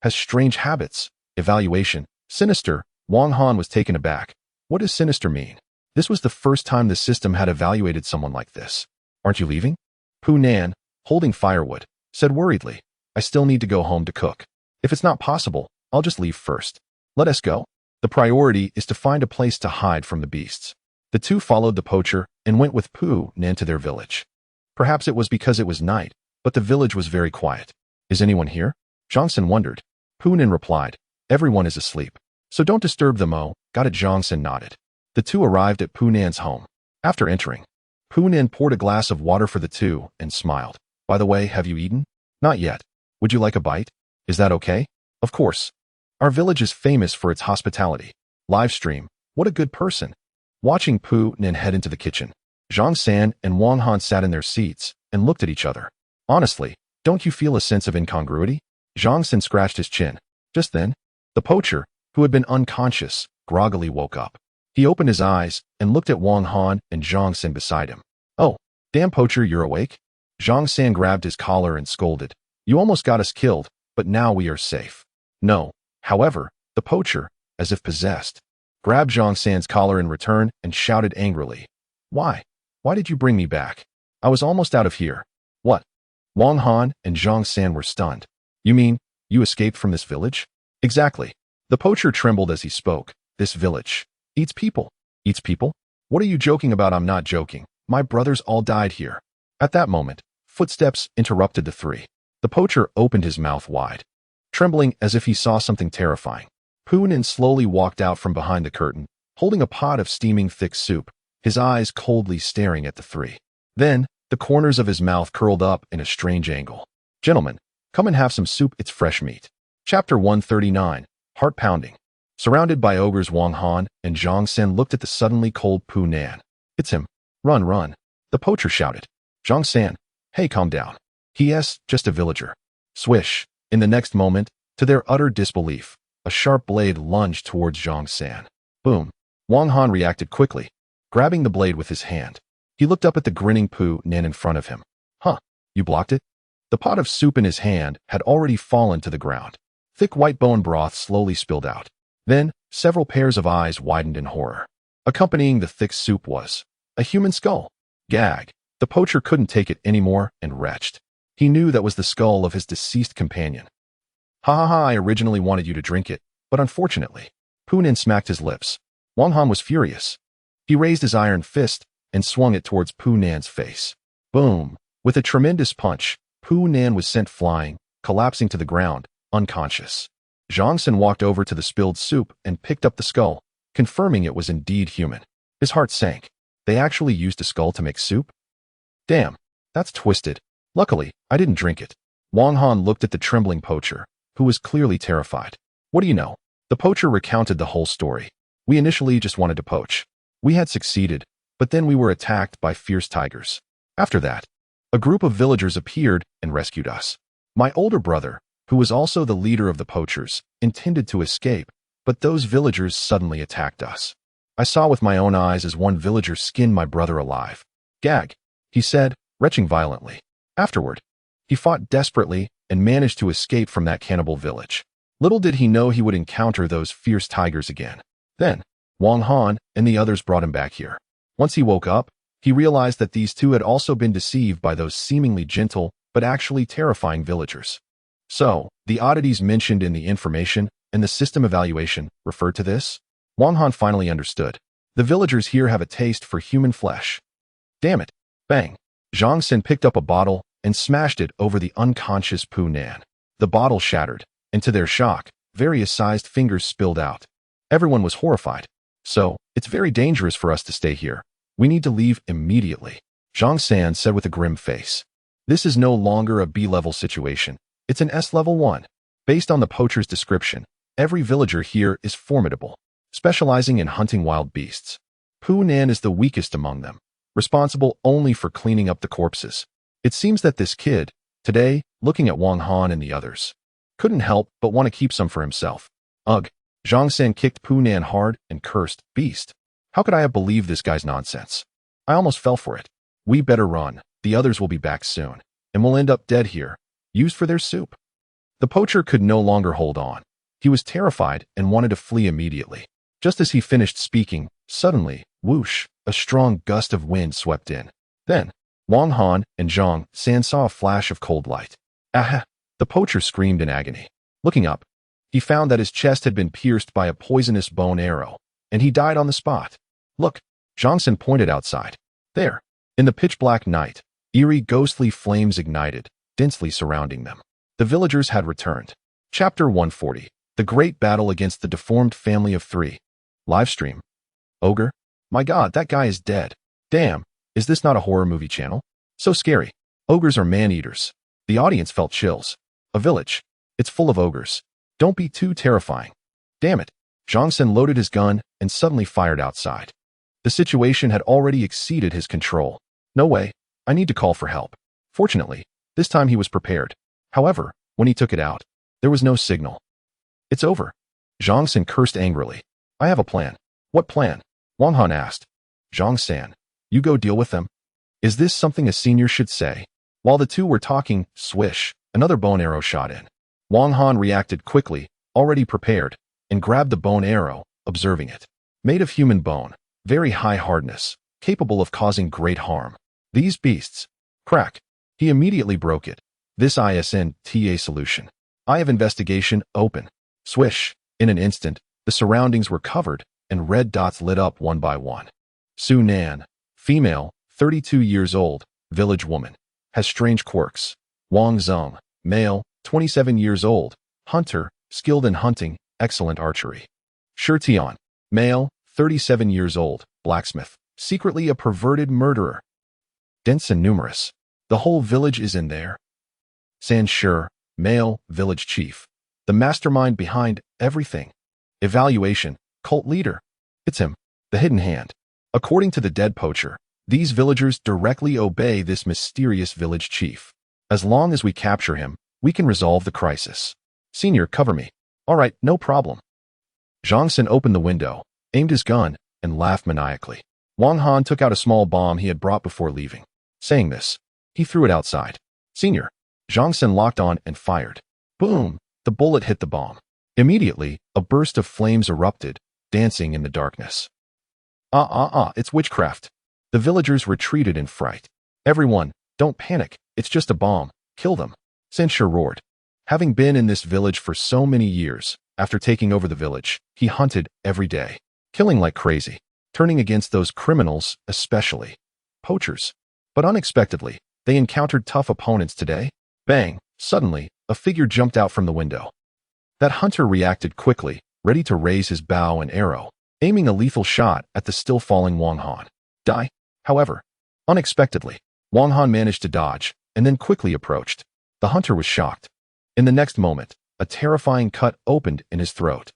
Has strange habits. Evaluation, sinister. Wang Han was taken aback. What does sinister mean? This was the first time the system had evaluated someone like this. Aren't you leaving? Pu Nan, holding firewood, said worriedly. I still need to go home to cook. If it's not possible, I'll just leave first. Let us go. The priority is to find a place to hide from the beasts. The two followed the poacher and went with Pooh Nan to their village. Perhaps it was because it was night, but the village was very quiet. Is anyone here? Jongsen wondered. Pooh Nan replied, everyone is asleep. So don't disturb them. Oh, got it. Jongsen nodded. The two arrived at Pooh Nan's home. After entering, Pooh Nan poured a glass of water for the two and smiled. By the way, have you eaten? Not yet. Would you like a bite? Is that okay? Of course. Our village is famous for its hospitality. Livestream. What a good person. Watching Pooh Nan head into the kitchen, Zhang San and Wang Han sat in their seats and looked at each other. Honestly, don't you feel a sense of incongruity? Zhang San scratched his chin. Just then, the poacher, who had been unconscious, groggily woke up. He opened his eyes and looked at Wang Han and Zhang San beside him. Oh, damn poacher, you're awake? Zhang San grabbed his collar and scolded. You almost got us killed, but now we are safe. No. However, the poacher, as if possessed, grabbed Zhang San's collar in return and shouted angrily. Why? Why did you bring me back? I was almost out of here. What? Wang Han and Zhang San were stunned. You mean, you escaped from this village? Exactly. The poacher trembled as he spoke. This village eats people. Eats people? What are you joking about? I'm not joking. My brothers all died here. At that moment, footsteps interrupted the three. The poacher opened his mouth wide, trembling as if he saw something terrifying. Pooh Nan slowly walked out from behind the curtain, holding a pot of steaming thick soup, his eyes coldly staring at the three. Then, the corners of his mouth curled up in a strange angle. Gentlemen, come and have some soup, it's fresh meat. Chapter 139, Heart Pounding. Surrounded by ogres, Wang Han and Zhang San looked at the suddenly cold Pooh Nan. It's him. Run, run. The poacher shouted. Zhang San, hey, calm down. He.S. just a villager. Swish. In the next moment, to their utter disbelief, a sharp blade lunged towards Zhang San. Boom. Wang Han reacted quickly, grabbing the blade with his hand. He looked up at the grinning Pooh Nan in front of him. Huh, you blocked it? The pot of soup in his hand had already fallen to the ground. Thick white bone broth slowly spilled out. Then, several pairs of eyes widened in horror. Accompanying the thick soup was a human skull. Gag. The poacher couldn't take it anymore and retched. He knew that was the skull of his deceased companion. Ha ha ha, I originally wanted you to drink it, but unfortunately. Pooh Nan smacked his lips. Wang Han was furious. He raised his iron fist and swung it towards Pooh Nan's face. Boom! With a tremendous punch, Pooh Nan was sent flying, collapsing to the ground, unconscious. Zhang San walked over to the spilled soup and picked up the skull, confirming it was indeed human. His heart sank. They actually used a skull to make soup? Damn, that's twisted. Luckily, I didn't drink it. Wang Han looked at the trembling poacher, who was clearly terrified. What do you know? The poacher recounted the whole story. We initially just wanted to poach. We had succeeded, but then we were attacked by fierce tigers. After that, a group of villagers appeared and rescued us. My older brother, who was also the leader of the poachers, intended to escape, but those villagers suddenly attacked us. I saw with my own eyes as one villager skinned my brother alive. Gag, he said, retching violently. Afterward, he fought desperately and managed to escape from that cannibal village. Little did he know he would encounter those fierce tigers again. Then, Wang Han and the others brought him back here. Once he woke up, he realized that these two had also been deceived by those seemingly gentle but actually terrifying villagers. So, the oddities mentioned in the information and the system evaluation referred to this? Wang Han finally understood. The villagers here have a taste for human flesh. Damn it. Bang. Zhang San picked up a bottle and smashed it over the unconscious Pooh Nan. The bottle shattered, and to their shock, various sized fingers spilled out. Everyone was horrified. So, it's very dangerous for us to stay here. We need to leave immediately, Zhang San said with a grim face. This is no longer a B-level situation. It's an S-level 1. Based on the poacher's description, every villager here is formidable, specializing in hunting wild beasts. Pooh Nan is the weakest among them, responsible only for cleaning up the corpses. It seems that this kid, today, looking at Wang Han and the others, couldn't help but want to keep some for himself. Ugh. Zhang San kicked Pooh Nan hard and cursed, Beast. How could I have believed this guy's nonsense? I almost fell for it. We better run. The others will be back soon, and we'll end up dead here, used for their soup. The poacher could no longer hold on. He was terrified and wanted to flee immediately. Just as he finished speaking, suddenly, whoosh, a strong gust of wind swept in. Then, Wang Han and Zhang San saw a flash of cold light. Aha! The poacher screamed in agony. Looking up, He found that his chest had been pierced by a poisonous bone arrow, and he died on the spot. Look, Johnson pointed outside. There, in the pitch-black night, eerie ghostly flames ignited, densely surrounding them. The villagers had returned. Chapter 140. The Great Battle Against the Deformed Family of Three. Livestream. Ogre? My god, that guy is dead. Damn, is this not a horror movie channel? So scary. Ogres are man-eaters. The audience felt chills. A village. It's full of ogres. Don't be too terrifying. Damn it. Zhongsen loaded his gun and suddenly fired outside. The situation had already exceeded his control. No way. I need to call for help. Fortunately, this time he was prepared. However, when he took it out, there was no signal. It's over. Zhongsen cursed angrily. I have a plan. What plan? Wang Han asked. Zhongsan, you go deal with them. Is this something a senior should say? While the two were talking, swish, another bone arrow shot in. Wang Han reacted quickly, already prepared, and grabbed the bone arrow, observing it. Made of human bone, very high hardness, capable of causing great harm. These beasts. Crack. He immediately broke it. This ISNTA solution. Eye of investigation open. Swish. In an instant, the surroundings were covered, and red dots lit up one by one. Su Nan, female, 32 years old, village woman, has strange quirks. Wang Zeng, male, 27 years old, hunter, skilled in hunting, excellent archery. Shi Tian, male, 37 years old, blacksmith, secretly a perverted murderer. Dense and numerous. The whole village is in there. San Shi, male, village chief, the mastermind behind everything. Evaluation, cult leader. It's him, the hidden hand. According to the dead poacher, these villagers directly obey this mysterious village chief. As long as we capture him, we can resolve the crisis. Senior, cover me. All right, no problem. Zhongsen opened the window, aimed his gun, and laughed maniacally. Wang Han took out a small bomb he had brought before leaving. Saying this, he threw it outside. Senior. Zhongsen locked on and fired. Boom! The bullet hit the bomb. Immediately, a burst of flames erupted, dancing in the darkness. It's witchcraft. The villagers retreated in fright. Everyone, don't panic, it's just a bomb. Kill them. San Shi roared. Having been in this village for so many years, after taking over the village, he hunted every day, killing like crazy, turning against those criminals, especially poachers. But unexpectedly, they encountered tough opponents today. Bang! Suddenly, a figure jumped out from the window. That hunter reacted quickly, ready to raise his bow and arrow, aiming a lethal shot at the still falling Wang Han. Die. However, unexpectedly, Wang Han managed to dodge, and then quickly approached. The hunter was shocked. In the next moment, a terrifying cut opened in his throat.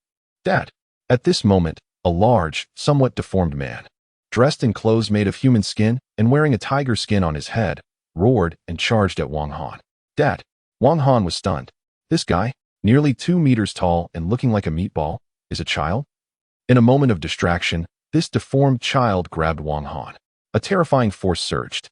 Dad! At this moment, a large, somewhat deformed man, dressed in clothes made of human skin and wearing a tiger skin on his head, roared and charged at Wang Han. Dad! Wang Han was stunned. This guy, nearly 2 meters tall and looking like a meatball, is a child? In a moment of distraction, this deformed child grabbed Wang Han. A terrifying force surged.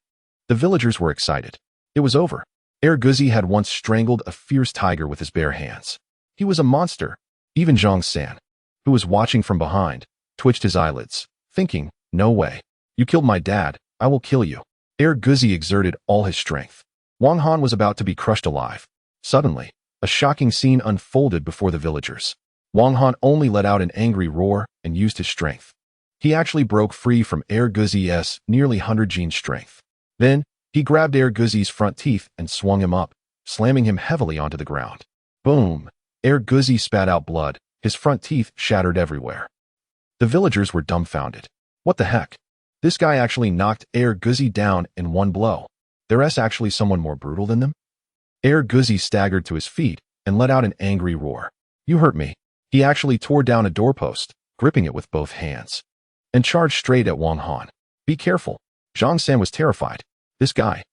The villagers were excited. It was over. Guzi had once strangled a fierce tiger with his bare hands. He was a monster. Even Zhang San, who was watching from behind, twitched his eyelids, thinking, no way. You killed my dad, I will kill you. Guzi exerted all his strength. Wang Han was about to be crushed alive. Suddenly, a shocking scene unfolded before the villagers. Wang Han only let out an angry roar and used his strength. He actually broke free from Guzi's nearly 100 gene strength. Then, he grabbed Guzi's front teeth and swung him up, slamming him heavily onto the ground. Boom! Guzi spat out blood, his front teeth shattered everywhere. The villagers were dumbfounded. What the heck? This guy actually knocked Guzi down in one blow. There's actually someone more brutal than them? Guzi staggered to his feet and let out an angry roar. You hurt me. He actually tore down a doorpost, gripping it with both hands, and charged straight at Wang Han. Be careful. Zhang San was terrified. This guy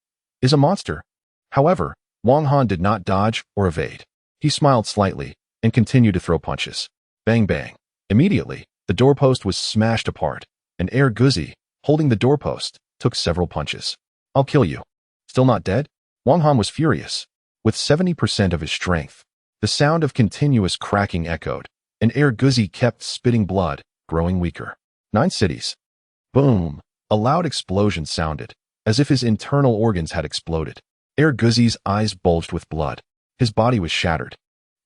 is a monster. However, Wang Han did not dodge or evade. He smiled slightly and continued to throw punches. Bang bang. Immediately, the doorpost was smashed apart, and Guzi, holding the doorpost, took several punches. I'll kill you. Still not dead? Wang Han was furious. With 70% of his strength, the sound of continuous cracking echoed, and Guzi kept spitting blood, growing weaker. 9 cities. Boom! A loud explosion sounded, as if his internal organs had exploded. Guzi's eyes bulged with blood. His body was shattered.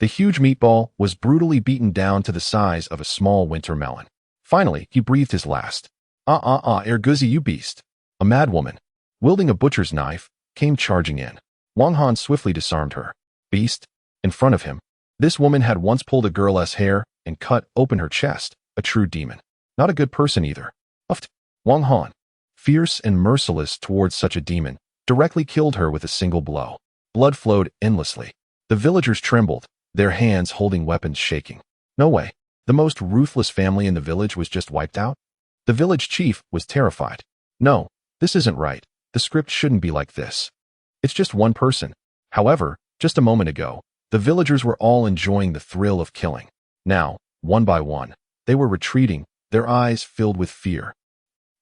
The huge meatball was brutally beaten down to the size of a small winter melon. Finally, he breathed his last. Erguzi, you beast. A mad woman, wielding a butcher's knife, came charging in. Wang Han swiftly disarmed her. Beast. In front of him, this woman had once pulled a girl's hair and cut open her chest, a true demon. Not a good person either. Uffed. Wang Han, fierce and merciless towards such a demon, directly killed her with a single blow. Blood flowed endlessly. The villagers trembled, their hands holding weapons shaking. No way. The most ruthless family in the village was just wiped out? The village chief was terrified. No, this isn't right. The script shouldn't be like this. It's just one person. However, just a moment ago, the villagers were all enjoying the thrill of killing. Now, one by one, they were retreating, their eyes filled with fear.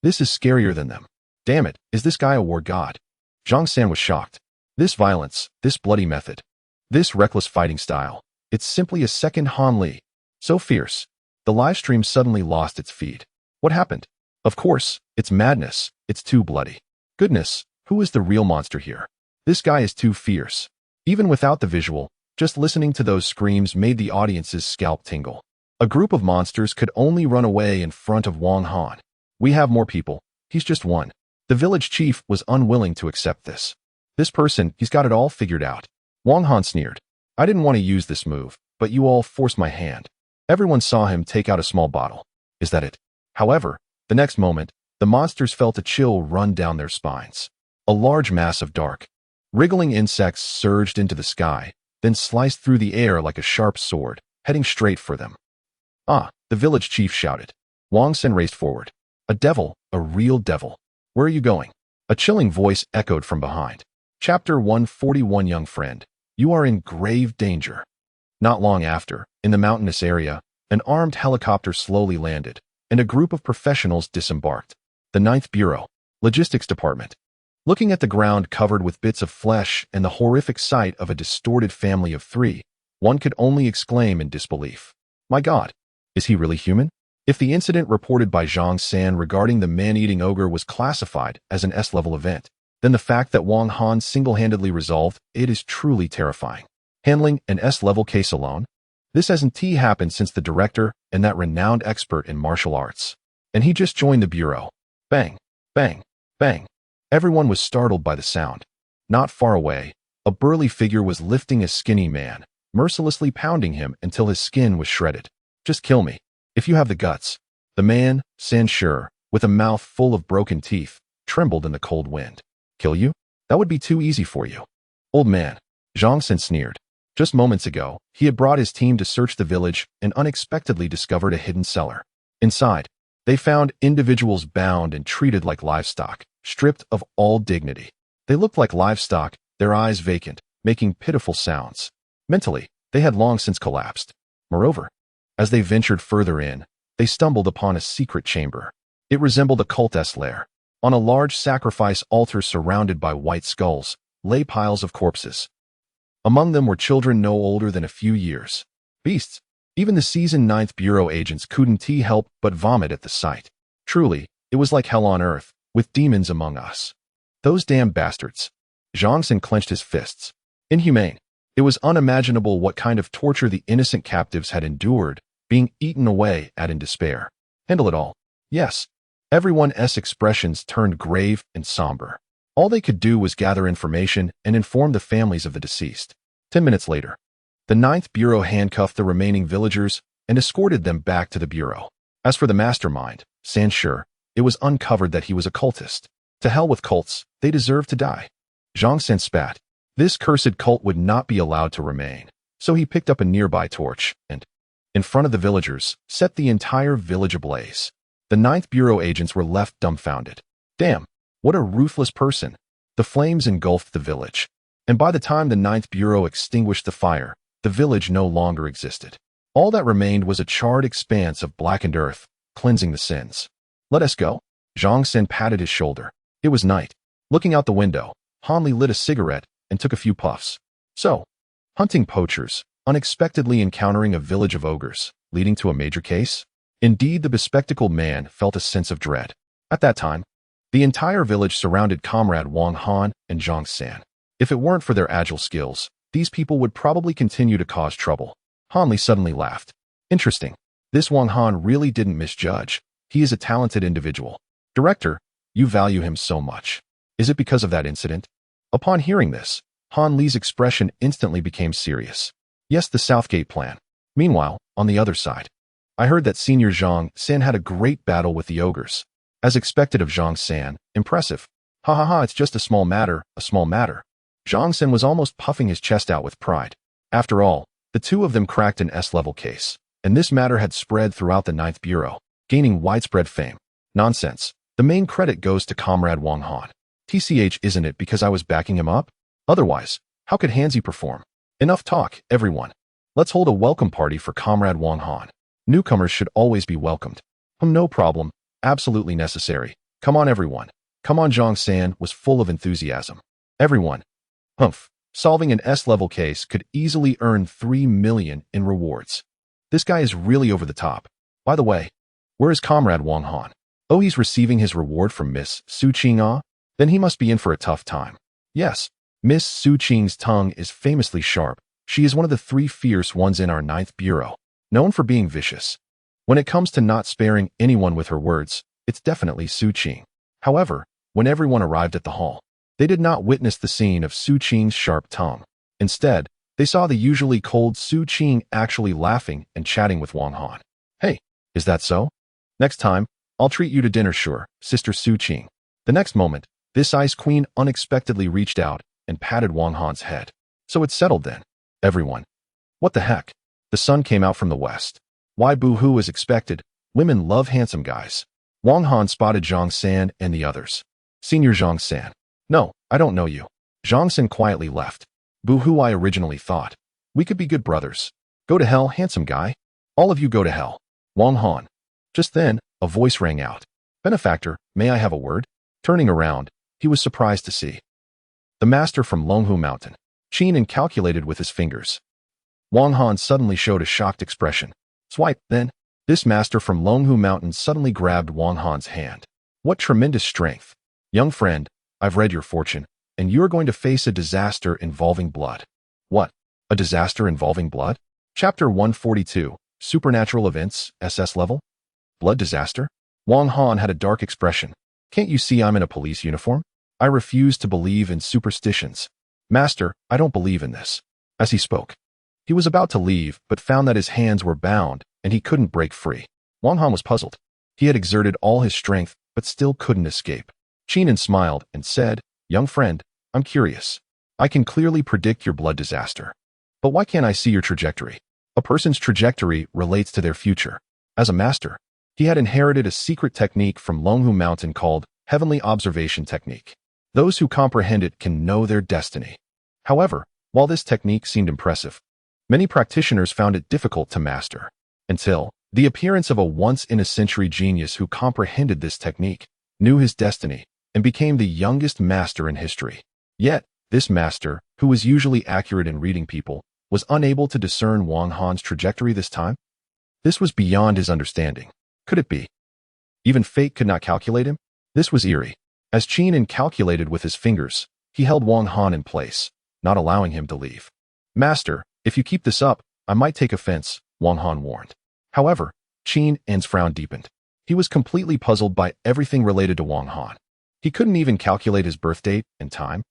This is scarier than them. Damn it, is this guy a war god? Zhang San was shocked. This violence, this bloody method, this reckless fighting style, it's simply a second Han Li. So fierce. The live stream suddenly lost its feed. What happened? Of course, it's madness, it's too bloody. Goodness, who is the real monster here? This guy is too fierce. Even without the visual, just listening to those screams made the audience's scalp tingle. A group of monsters could only run away in front of Wang Han. We have more people, he's just one. The village chief was unwilling to accept this. This person, he's got it all figured out. Wang Han sneered. I didn't want to use this move, but you all forced my hand. Everyone saw him take out a small bottle. Is that it? However, the next moment, the monsters felt a chill run down their spines. A large mass of dark, wriggling insects surged into the sky, then sliced through the air like a sharp sword, heading straight for them. Ah, the village chief shouted. Wang Sen raced forward. A devil, a real devil. Where are you going? A chilling voice echoed from behind. Chapter 141. Young friend, you are in grave danger. Not long after, in the mountainous area, an armed helicopter slowly landed, and a group of professionals disembarked. The 9th Bureau, Logistics Department. Looking at the ground covered with bits of flesh and the horrific sight of a distorted family of 3, one could only exclaim in disbelief. My God, is he really human? If the incident reported by Zhang San regarding the man-eating ogre was classified as an S-level event, then the fact that Wang Han single-handedly resolved it is truly terrifying. Handling an S-level case alone? This hasn't happened since the director and that renowned expert in martial arts. And he just joined the bureau. Bang, bang, bang. Everyone was startled by the sound. Not far away, a burly figure was lifting a skinny man, mercilessly pounding him until his skin was shredded. Just kill me, if you have the guts. The man, San Sure, with a mouth full of broken teeth, trembled in the cold wind. Kill you? That would be too easy for you. Old man, Zhang Sen sneered. Just moments ago, he had brought his team to search the village and unexpectedly discovered a hidden cellar. Inside, they found individuals bound and treated like livestock, stripped of all dignity. They looked like livestock, their eyes vacant, making pitiful sounds. Mentally, they had long since collapsed. Moreover, as they ventured further in, they stumbled upon a secret chamber. It resembled a cult's lair. On a large sacrifice altar surrounded by white skulls, lay piles of corpses. Among them were children no older than a few years. Beasts. Even the seasoned 9th Bureau agents couldn't help but vomit at the sight. Truly, it was like hell on earth, with demons among us. Those damn bastards. Zhang Sen clenched his fists. Inhumane. It was unimaginable what kind of torture the innocent captives had endured, being eaten away at in despair. Handle it all. Yes. Everyone's expressions turned grave and somber. All they could do was gather information and inform the families of the deceased. 10 minutes later, the 9th Bureau handcuffed the remaining villagers and escorted them back to the Bureau. As for the mastermind, San Sure, it was uncovered that he was a cultist. To hell with cults, they deserve to die. Zhang Sen spat. This cursed cult would not be allowed to remain, so he picked up a nearby torch and, in front of the villagers, set the entire village ablaze. The 9th Bureau agents were left dumbfounded. Damn, what a ruthless person. The flames engulfed the village, and by the time the 9th Bureau extinguished the fire, the village no longer existed. All that remained was a charred expanse of blackened earth, cleansing the sins. Let us go. Zhang Sen patted his shoulder. It was night. Looking out the window, Han Li lit a cigarette and took a few puffs. So, hunting poachers, unexpectedly encountering a village of ogres, leading to a major case? Indeed, the bespectacled man felt a sense of dread. At that time, the entire village surrounded Comrade Wang Han and Zhang San. If it weren't for their agile skills, these people would probably continue to cause trouble. Han Li suddenly laughed. Interesting. This Wang Han really didn't misjudge. He is a talented individual. Director, you value him so much. Is it because of that incident? Upon hearing this, Han Li's expression instantly became serious. Yes, the Southgate plan. Meanwhile, on the other side, I heard that Senior Zhang San had a great battle with the ogres. As expected of Zhang San, impressive. Ha ha ha, it's just a small matter, a small matter. Zhang San was almost puffing his chest out with pride. After all, the two of them cracked an S-level case, and this matter had spread throughout the Ninth Bureau, gaining widespread fame. Nonsense. The main credit goes to Comrade Wang Han. TCH, isn't it because I was backing him up? Otherwise, how could Hansi perform? Enough talk, everyone. Let's hold a welcome party for Comrade Wang Han. Newcomers should always be welcomed. No problem. Absolutely necessary. Come on, everyone. Come on. Zhang San was full of enthusiasm. Everyone. Humph. Solving an S-level case could easily earn 3 million in rewards. This guy is really over the top. By the way, where is Comrade Wang Han? Oh, he's receiving his reward from Miss Su Qing. Then he must be in for a tough time. Yes, Miss Su Qing's tongue is famously sharp. She is one of the 3 fierce ones in our Ninth Bureau, known for being vicious. When it comes to not sparing anyone with her words, it's definitely Su Qing. However, when everyone arrived at the hall, they did not witness the scene of Su Qing's sharp tongue. Instead, they saw the usually cold Su Qing actually laughing and chatting with Wang Han. Hey, is that so? Next time, I'll treat you to dinner, sure, Sister Su Qing. The next moment, this Ice Queen unexpectedly reached out and patted Wang Han's head. So it's settled then. Everyone. What the heck? The sun came out from the west. Why boo-hoo as expected? Women love handsome guys. Wang Han spotted Zhang San and the others. Senior Zhang San. No, I don't know you. Zhang San quietly left. Boo-hoo, I originally thought. We could be good brothers. Go to hell, handsome guy. All of you go to hell. Wang Han. Just then, a voice rang out. Benefactor, may I have a word? Turning around, he was surprised to see the master from Longhu Mountain. Qin and calculated with his fingers. Wang Han suddenly showed a shocked expression. Swipe, then. This master from Longhu Mountain suddenly grabbed Wang Han's hand. What tremendous strength. Young friend, I've read your fortune, and you're going to face a disaster involving blood. What? A disaster involving blood? Chapter 142, Supernatural Events, SS level? Blood disaster? Wang Han had a dark expression. Can't you see I'm in a police uniform? I refuse to believe in superstitions. Master, I don't believe in this. As he spoke, he was about to leave, but found that his hands were bound, and he couldn't break free. Wang Han was puzzled. He had exerted all his strength, but still couldn't escape. Qin smiled and said, Young friend, I'm curious. I can clearly predict your blood disaster. But why can't I see your trajectory? A person's trajectory relates to their future. As a master, he had inherited a secret technique from Longhu Mountain called Heavenly Observation Technique. Those who comprehend it can know their destiny. However, while this technique seemed impressive, many practitioners found it difficult to master, until the appearance of a once-in-a-century genius who comprehended this technique, knew his destiny, and became the youngest master in history. Yet, this master, who was usually accurate in reading people, was unable to discern Wang Han's trajectory this time. This was beyond his understanding. Could it be? Even fate could not calculate him? This was eerie. As Qin calculated with his fingers, he held Wang Han in place, not allowing him to leave. Master, if you keep this up, I might take offense, Wang Han warned. However, Qin's frown deepened. He was completely puzzled by everything related to Wang Han. He couldn't even calculate his birth date and time.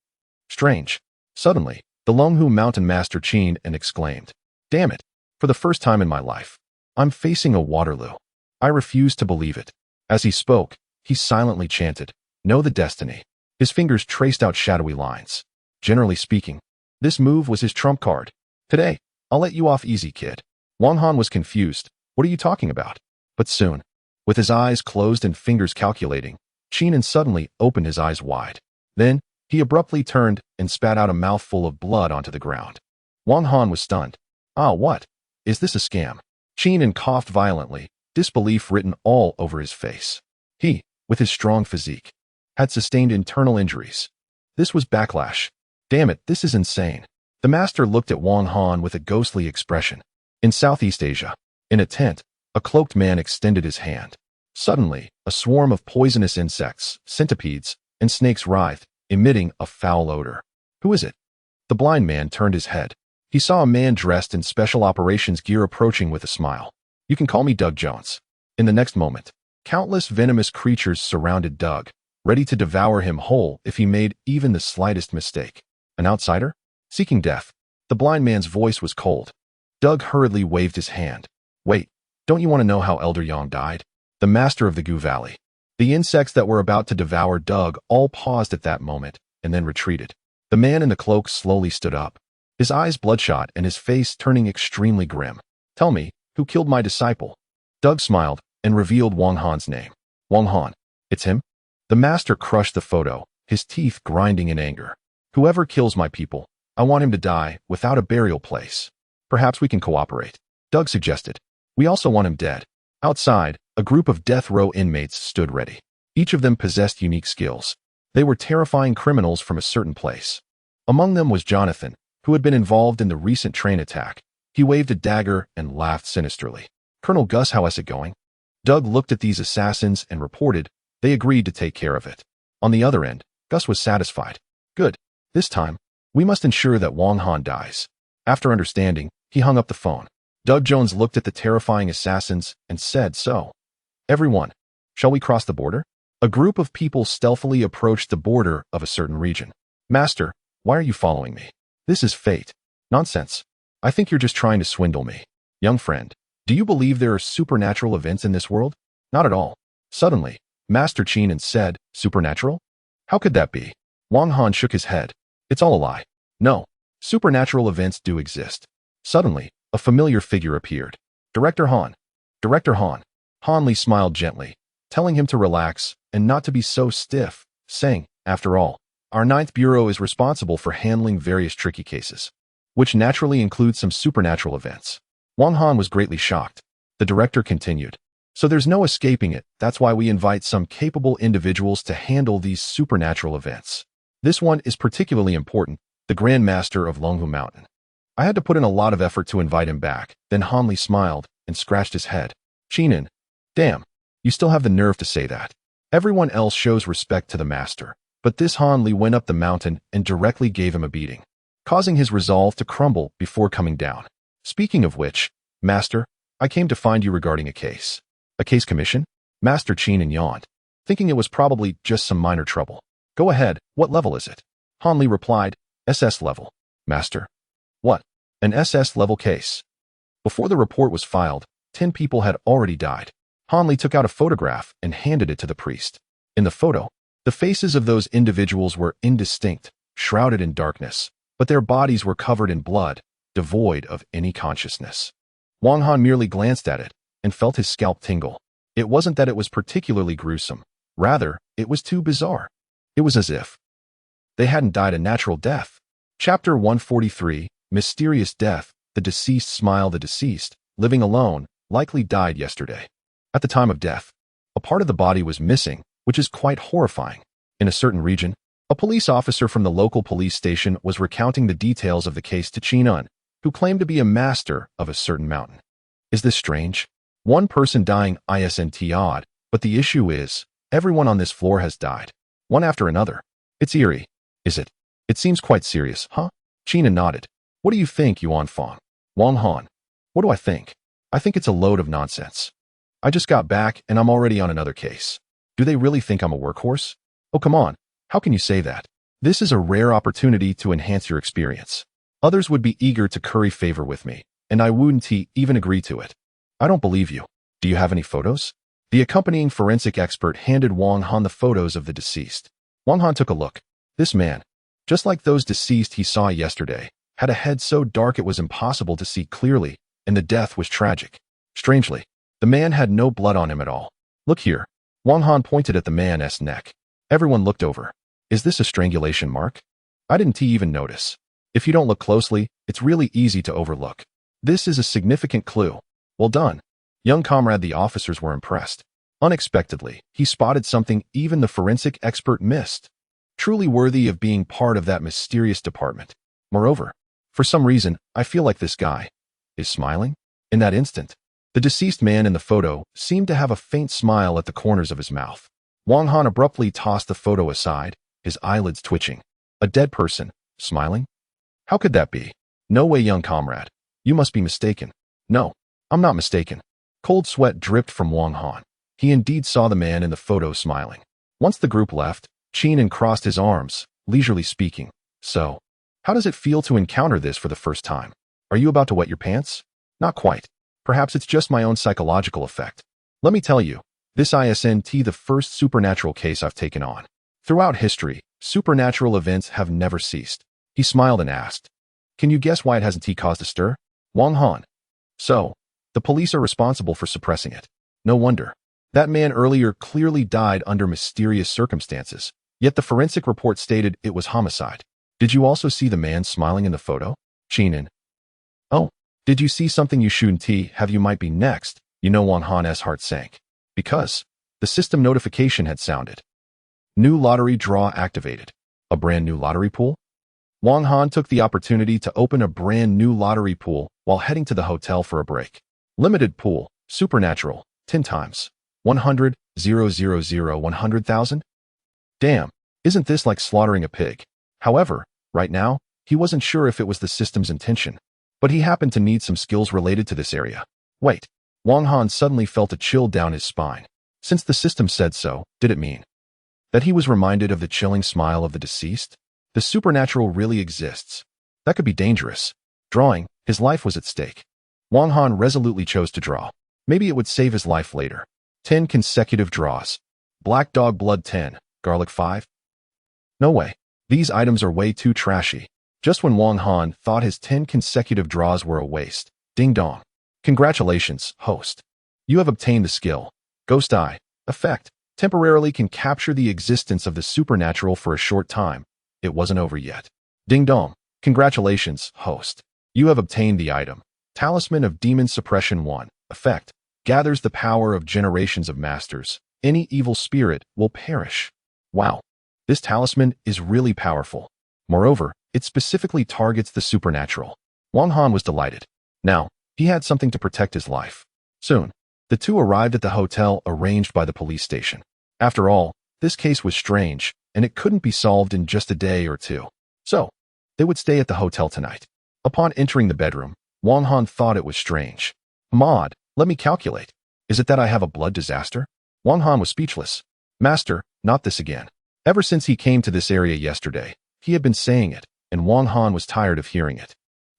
Strange. Suddenly, the Longhu Mountain Master Qin exclaimed, Damn it! For the first time in my life, I'm facing a Waterloo. I refuse to believe it. As he spoke, he silently chanted, Know the destiny. His fingers traced out shadowy lines. Generally speaking, this move was his trump card. Today, I'll let you off easy, kid. Wang Han was confused. What are you talking about? But soon, with his eyes closed and fingers calculating, Qin suddenly opened his eyes wide. Then, he abruptly turned and spat out a mouthful of blood onto the ground. Wang Han was stunned. Ah, what? Is this a scam? Qin coughed violently, disbelief written all over his face. He, with his strong physique, had sustained internal injuries. This was backlash. Damn it, this is insane. The master looked at Wang Han with a ghostly expression. In Southeast Asia, in a tent, a cloaked man extended his hand. Suddenly, a swarm of poisonous insects, centipedes, and snakes writhed, emitting a foul odor. Who is it? The blind man turned his head. He saw a man dressed in special operations gear approaching with a smile. "You can call me Doug Jones." In the next moment, countless venomous creatures surrounded Doug, ready to devour him whole if he made even the slightest mistake. An outsider? Seeking death. The blind man's voice was cold. Doug hurriedly waved his hand. "Wait, don't you want to know how Elder Yang died? The master of the Goo Valley." The insects that were about to devour Doug all paused at that moment and then retreated. The man in the cloak slowly stood up, his eyes bloodshot and his face turning extremely grim. "Tell me, who killed my disciple?" Doug smiled and revealed Wang Han's name. "Wang Han. It's him?" The master crushed the photo, his teeth grinding in anger. "Whoever kills my people, I want him to die without a burial place. Perhaps we can cooperate," Doug suggested. "We also want him dead." Outside, a group of death row inmates stood ready. Each of them possessed unique skills. They were terrifying criminals from a certain place. Among them was Jonathan, who had been involved in the recent train attack. He waved a dagger and laughed sinisterly. "Colonel Gus, how is it going?" Doug looked at these assassins and reported they agreed to take care of it. On the other end, Gus was satisfied. "Good. This time, we must ensure that Wang Han dies." After understanding, he hung up the phone. Doug Jones looked at the terrifying assassins and said, "So, everyone, shall we cross the border?" A group of people stealthily approached the border of a certain region. "Master, why are you following me? This is fate." "Nonsense. I think you're just trying to swindle me." "Young friend, do you believe there are supernatural events in this world?" "Not at all." Suddenly, Master Chinan said, "Supernatural? How could that be?" Wang Han shook his head. "It's all a lie. No, supernatural events do exist." Suddenly, a familiar figure appeared. "Director Han." "Director Han." Han Li smiled gently, telling him to relax and not to be so stiff, saying, "After all, our 9th Bureau is responsible for handling various tricky cases, which naturally include some supernatural events." Wang Han was greatly shocked. The director continued, "So there's no escaping it. That's why we invite some capable individuals to handle these supernatural events. This one is particularly important, the Grand Master of Longhu Mountain." I had to put in a lot of effort to invite him back. Then Han Li smiled and scratched his head. "Chinan, damn, you still have the nerve to say that." Everyone else shows respect to the master, but this Han Li went up the mountain and directly gave him a beating, causing his resolve to crumble before coming down. "Speaking of which, Master, I came to find you regarding a case." "A case commission?" Master Chinan yawned, thinking it was probably just some minor trouble. "Go ahead, what level is it?" Han Li replied, "SS level." "Master." "What? An SS level case?" Before the report was filed, 10 people had already died. Han Li took out a photograph and handed it to the priest. In the photo, the faces of those individuals were indistinct, shrouded in darkness, but their bodies were covered in blood, devoid of any consciousness. Wang Han merely glanced at it and felt his scalp tingle. It wasn't that it was particularly gruesome. Rather, it was too bizarre. It was as if they hadn't died a natural death. Chapter 143, Mysterious Death. The deceased smile. The deceased, living alone, likely died yesterday. At the time of death, a part of the body was missing, which is quite horrifying. In a certain region, a police officer from the local police station was recounting the details of the case to Chinan, who claimed to be a master of a certain mountain. Is this strange? One person dying isn't odd, but the issue is, everyone on this floor has died, one after another. It's eerie. Is it? It seems quite serious, huh? Chinan nodded. What do you think, Yuan Fong? Wang Han. What do I think? I think it's a load of nonsense. I just got back and I'm already on another case. Do they really think I'm a workhorse? Oh, come on. How can you say that? This is a rare opportunity to enhance your experience. Others would be eager to curry favor with me, and I wouldn't even agree to it. I don't believe you. Do you have any photos? The accompanying forensic expert handed Wang Han the photos of the deceased. Wang Han took a look. This man, just like those deceased he saw yesterday, had a head so dark it was impossible to see clearly, and the death was tragic. Strangely, the man had no blood on him at all. Look here. Wang Han pointed at the man's neck. Everyone looked over. Is this a strangulation mark? I didn't even notice. If you don't look closely, it's really easy to overlook. This is a significant clue. Well done. Young comrade, the officers were impressed. Unexpectedly, he spotted something even the forensic expert missed. Truly worthy of being part of that mysterious department. Moreover, for some reason, I feel like this guy is smiling. In that instant, the deceased man in the photo seemed to have a faint smile at the corners of his mouth. Wang Han abruptly tossed the photo aside, his eyelids twitching. A dead person, smiling? How could that be? No way, young comrade. You must be mistaken. No, I'm not mistaken. Cold sweat dripped from Wang Han. He indeed saw the man in the photo smiling. Once the group left, Qinan crossed his arms, leisurely speaking. So, how does it feel to encounter this for the first time? Are you about to wet your pants? Not quite. Perhaps it's just my own psychological effect. Let me tell you, this isn't the first supernatural case I've taken on. Throughout history, supernatural events have never ceased. He smiled and asked, can you guess why it hasn't caused a stir? Wang Han. So, the police are responsible for suppressing it. No wonder. That man earlier clearly died under mysterious circumstances, yet the forensic report stated it was homicide. Did you also see the man smiling in the photo? Qinan. Oh, did you see something you shouldn't have you might be next? You know, Wang Han's heart sank. Because the system notification had sounded. New lottery draw activated. A brand new lottery pool? Wang Han took the opportunity to open a brand new lottery pool while heading to the hotel for a break. Limited pool, supernatural, 10 times. 100, 000, 100,000? Damn, isn't this like slaughtering a pig? However, right now, he wasn't sure if it was the system's intention, but he happened to need some skills related to this area. Wait, Wang Han suddenly felt a chill down his spine. Since the system said so, did it mean that he was reminded of the chilling smile of the deceased? The supernatural really exists. That could be dangerous. Drawing, his life was at stake. Wang Han resolutely chose to draw. Maybe it would save his life later. 10 consecutive draws. Black dog blood 10, garlic 5. No way. These items are way too trashy. Just when Wang Han thought his 10 consecutive draws were a waste. Ding dong. Congratulations, host. You have obtained the skill. Ghost Eye. Effect. Temporarily can capture the existence of the supernatural for a short time. It wasn't over yet. Ding dong. Congratulations, host. You have obtained the item. Talisman of Demon Suppression 1. Effect. Gathers the power of generations of masters. Any evil spirit will perish. Wow. This talisman is really powerful. Moreover, it specifically targets the supernatural. Wang Han was delighted. Now, he had something to protect his life. Soon, the two arrived at the hotel arranged by the police station. After all, this case was strange, and it couldn't be solved in just a day or two. So, they would stay at the hotel tonight. Upon entering the bedroom, Wang Han thought it was strange. Mod, let me calculate. Is it that I have a blood disaster? Wang Han was speechless. Master, not this again. Ever since he came to this area yesterday, he had been saying it, and Wang Han was tired of hearing it.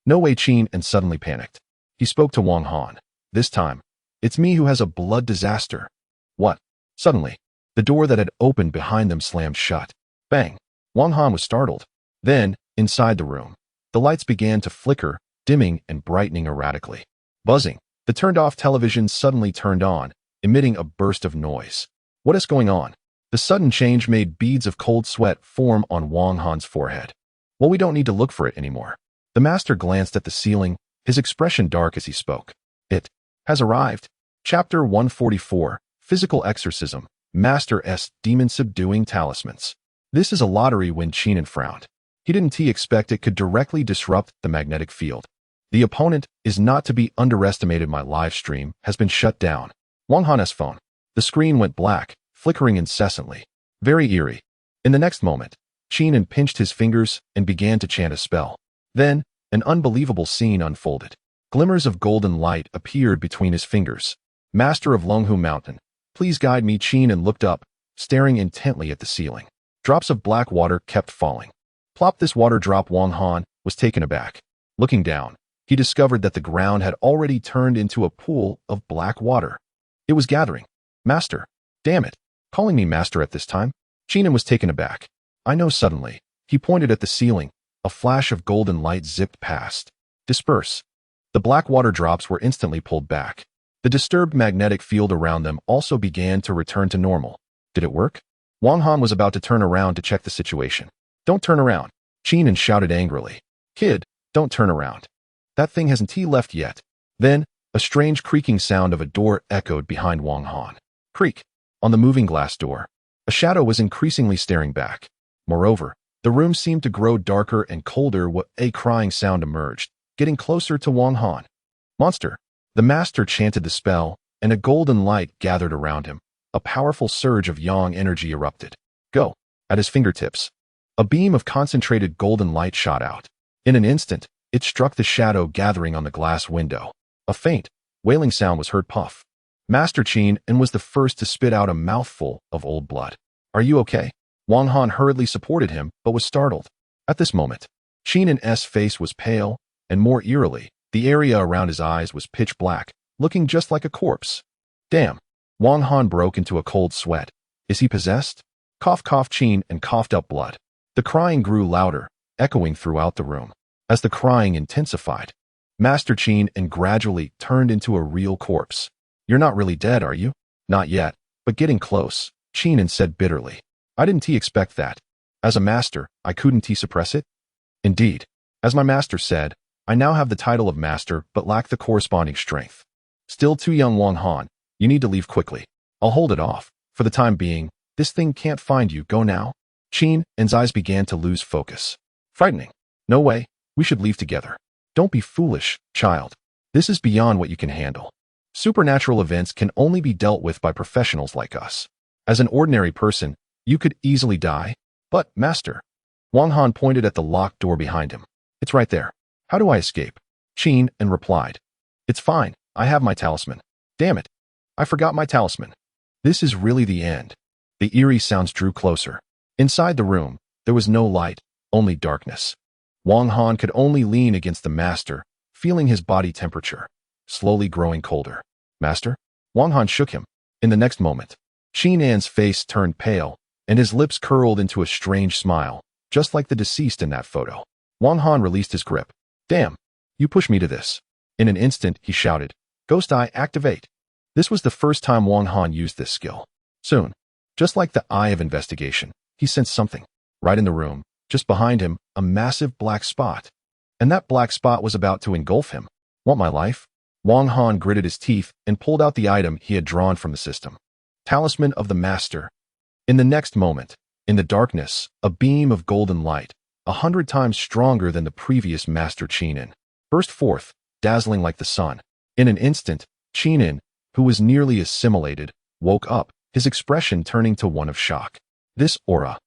No way, Qinan suddenly panicked. He spoke to Wang Han. This time, it's me who has a blood disaster. What? Suddenly, the door that had opened behind them slammed shut. Bang! Wang Han was startled. Then, inside the room, the lights began to flicker, dimming and brightening erratically. Buzzing. The turned-off television suddenly turned on, emitting a burst of noise. What is going on? The sudden change made beads of cold sweat form on Wang Han's forehead. Well, we don't need to look for it anymore. The master glanced at the ceiling, his expression dark as he spoke. It has arrived. Chapter 144, Physical Exorcism, Master S. Demon Subduing Talismans. This is a lottery when Qinan frowned. He didn't expect it could directly disrupt the magnetic field. The opponent is not to be underestimated. My live stream has been shut down. Wang Han's phone. The screen went black, flickering incessantly. Very eerie. In the next moment, Qinan pinched his fingers and began to chant a spell. Then, an unbelievable scene unfolded. Glimmers of golden light appeared between his fingers. Master of Longhu Mountain, please guide me. Qinan looked up, staring intently at the ceiling. Drops of black water kept falling. Plop! This water drop. Wang Han was taken aback. Looking down, he discovered that the ground had already turned into a pool of black water. It was gathering. Master. Damn it. Calling me master at this time? Qinan was taken aback. I know. Suddenly, he pointed at the ceiling. A flash of golden light zipped past. Disperse. The black water drops were instantly pulled back. The disturbed magnetic field around them also began to return to normal. Did it work? Wang Han was about to turn around to check the situation. Don't turn around. Qinan shouted angrily. Kid, don't turn around. That thing hasn't left yet. Then, a strange creaking sound of a door echoed behind Wang Han. Creak. On the moving glass door. A shadow was increasingly staring back. Moreover, the room seemed to grow darker and colder. A crying sound emerged, getting closer to Wang Han. Monster. The master chanted the spell, and a golden light gathered around him. A powerful surge of yang energy erupted. Go. At his fingertips. A beam of concentrated golden light shot out. In an instant, it struck the shadow gathering on the glass window. A faint, wailing sound was heard. Puff. Master Qin and was the first to spit out a mouthful of old blood. Are you okay? Wang Han hurriedly supported him, but was startled. At this moment, Qin N's face was pale, and more eerily, the area around his eyes was pitch black, looking just like a corpse. Damn. Wang Han broke into a cold sweat. Is he possessed? Cough, cough. Qin and coughed up blood. The crying grew louder, echoing throughout the room. As the crying intensified, Master Qin and gradually turned into a real corpse. You're not really dead, are you? Not yet, but getting close, Qin and said bitterly. I didn't expect that. As a master, I couldn't suppress it? Indeed. As my master said, I now have the title of master but lack the corresponding strength. Still too young, Wang Han. You need to leave quickly. I'll hold it off. For the time being, this thing can't find you. Go now. Qin and's eyes began to lose focus. Frightening. No way. We should leave together. Don't be foolish, child. This is beyond what you can handle. Supernatural events can only be dealt with by professionals like us. As an ordinary person, you could easily die. But, master. Wang Han pointed at the locked door behind him. It's right there. How do I escape? Qin and replied. It's fine. I have my talisman. Damn it. I forgot my talisman. This is really the end. The eerie sounds drew closer. Inside the room, there was no light, only darkness. Wang Han could only lean against the master, feeling his body temperature, slowly growing colder. Master? Wang Han shook him. In the next moment, Qin An's face turned pale, and his lips curled into a strange smile, just like the deceased in that photo. Wang Han released his grip. Damn, you pushed me to this. In an instant, he shouted, Ghost Eye, activate. This was the first time Wang Han used this skill. Soon, just like the Eye of Investigation, he sensed something. Right in the room, just behind him, a massive black spot. And that black spot was about to engulf him. Want my life? Wang Han gritted his teeth and pulled out the item he had drawn from the system. Talisman of the Master. In the next moment, in the darkness, a beam of golden light, 100 times stronger than the previous Master Qin, burst forth, dazzling like the sun. In an instant, Qin, who was nearly assimilated, woke up, his expression turning to one of shock. This aura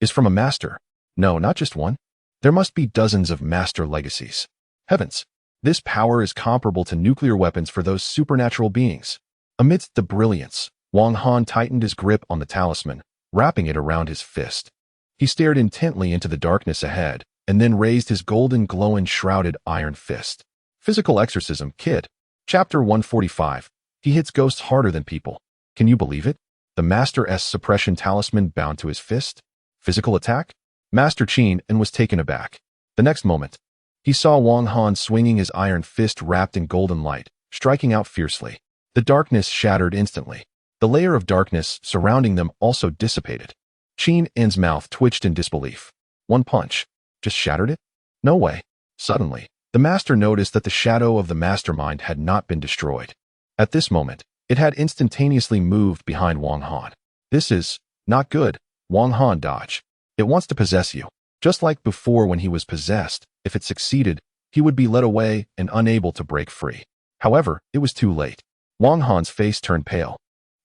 is from a master. No, not just one. There must be dozens of master legacies. Heavens, this power is comparable to nuclear weapons for those supernatural beings. Amidst the brilliance, Wang Han tightened his grip on the talisman, wrapping it around his fist. He stared intently into the darkness ahead, and then raised his golden glowing shrouded iron fist. Physical Exorcism, Kid. Chapter 145. He hits ghosts harder than people. Can you believe it? The Master's suppression talisman bound to his fist? Physical attack? Master Qin and was taken aback. The next moment, he saw Wang Han swinging his iron fist wrapped in golden light, striking out fiercely. The darkness shattered instantly. The layer of darkness surrounding them also dissipated. Qin N's mouth twitched in disbelief. One punch. Just shattered it? No way. Suddenly, the master noticed that the shadow of the mastermind had not been destroyed. At this moment, it had instantaneously moved behind Wang Han. This is not good. Wang Han dodge. It wants to possess you. Just like before when he was possessed, if it succeeded, he would be led away and unable to break free. However, it was too late. Wang Han's face turned pale.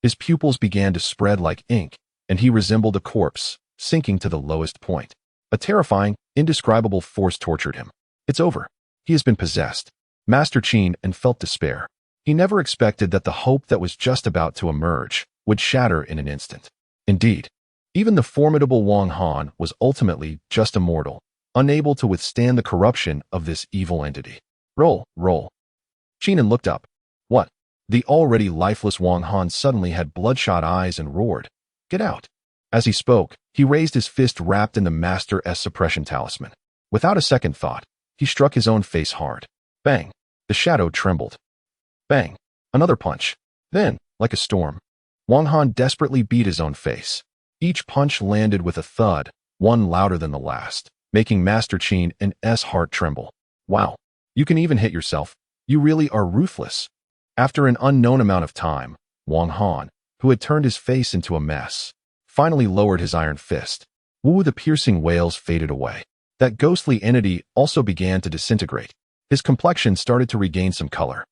His pupils began to spread like ink, and he resembled a corpse, sinking to the lowest point. A terrifying, indescribable force tortured him. It's over. He has been possessed. Master Qin and felt despair. He never expected that the hope that was just about to emerge would shatter in an instant. Indeed, even the formidable Wang Han was ultimately just a mortal, unable to withstand the corruption of this evil entity. Roll. Qin looked up. What? The already lifeless Wang Han suddenly had bloodshot eyes and roared, Get out. As he spoke, he raised his fist wrapped in the Master's suppression talisman. Without a second thought, he struck his own face hard. Bang. The shadow trembled. Bang. Another punch. Then, like a storm, Wang Han desperately beat his own face. Each punch landed with a thud, one louder than the last, making Master Qin and S heart tremble. Wow. You can even hit yourself. You really are ruthless. After an unknown amount of time, Wang Han, who had turned his face into a mess, finally lowered his iron fist. Woo, the piercing wails faded away. That ghostly entity also began to disintegrate. His complexion started to regain some color.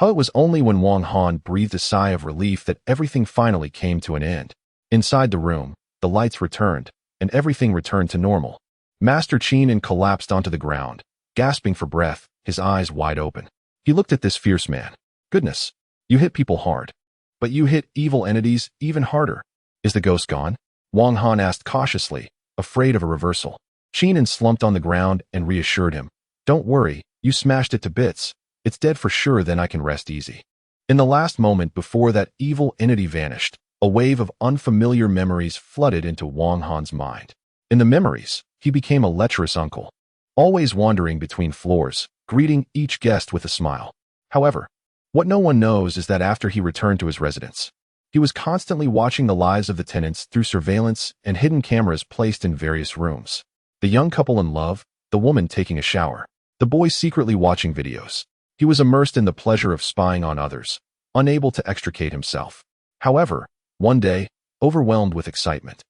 It was only when Wang Han breathed a sigh of relief that everything finally came to an end. Inside the room, the lights returned, and everything returned to normal. Master Qin collapsed onto the ground, gasping for breath, his eyes wide open. He looked at this fierce man. Goodness, you hit people hard. But you hit evil entities even harder. Is the ghost gone? Wang Han asked cautiously, afraid of a reversal. Qin slumped on the ground and reassured him. Don't worry, you smashed it to bits. It's dead for sure, then I can rest easy. In the last moment before that evil entity vanished, a wave of unfamiliar memories flooded into Wang Han's mind. In the memories, he became a lecherous uncle, always wandering between floors, greeting each guest with a smile. However, what no one knows is that after he returned to his residence, he was constantly watching the lives of the tenants through surveillance and hidden cameras placed in various rooms. The young couple in love, the woman taking a shower, the boy secretly watching videos. He was immersed in the pleasure of spying on others, unable to extricate himself. However, one day, overwhelmed with excitement,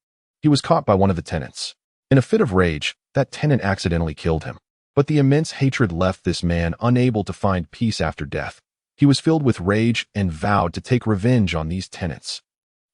he was caught by one of the tenants. In a fit of rage, that tenant accidentally killed him. But the immense hatred left this man unable to find peace after death. He was filled with rage and vowed to take revenge on these tenants.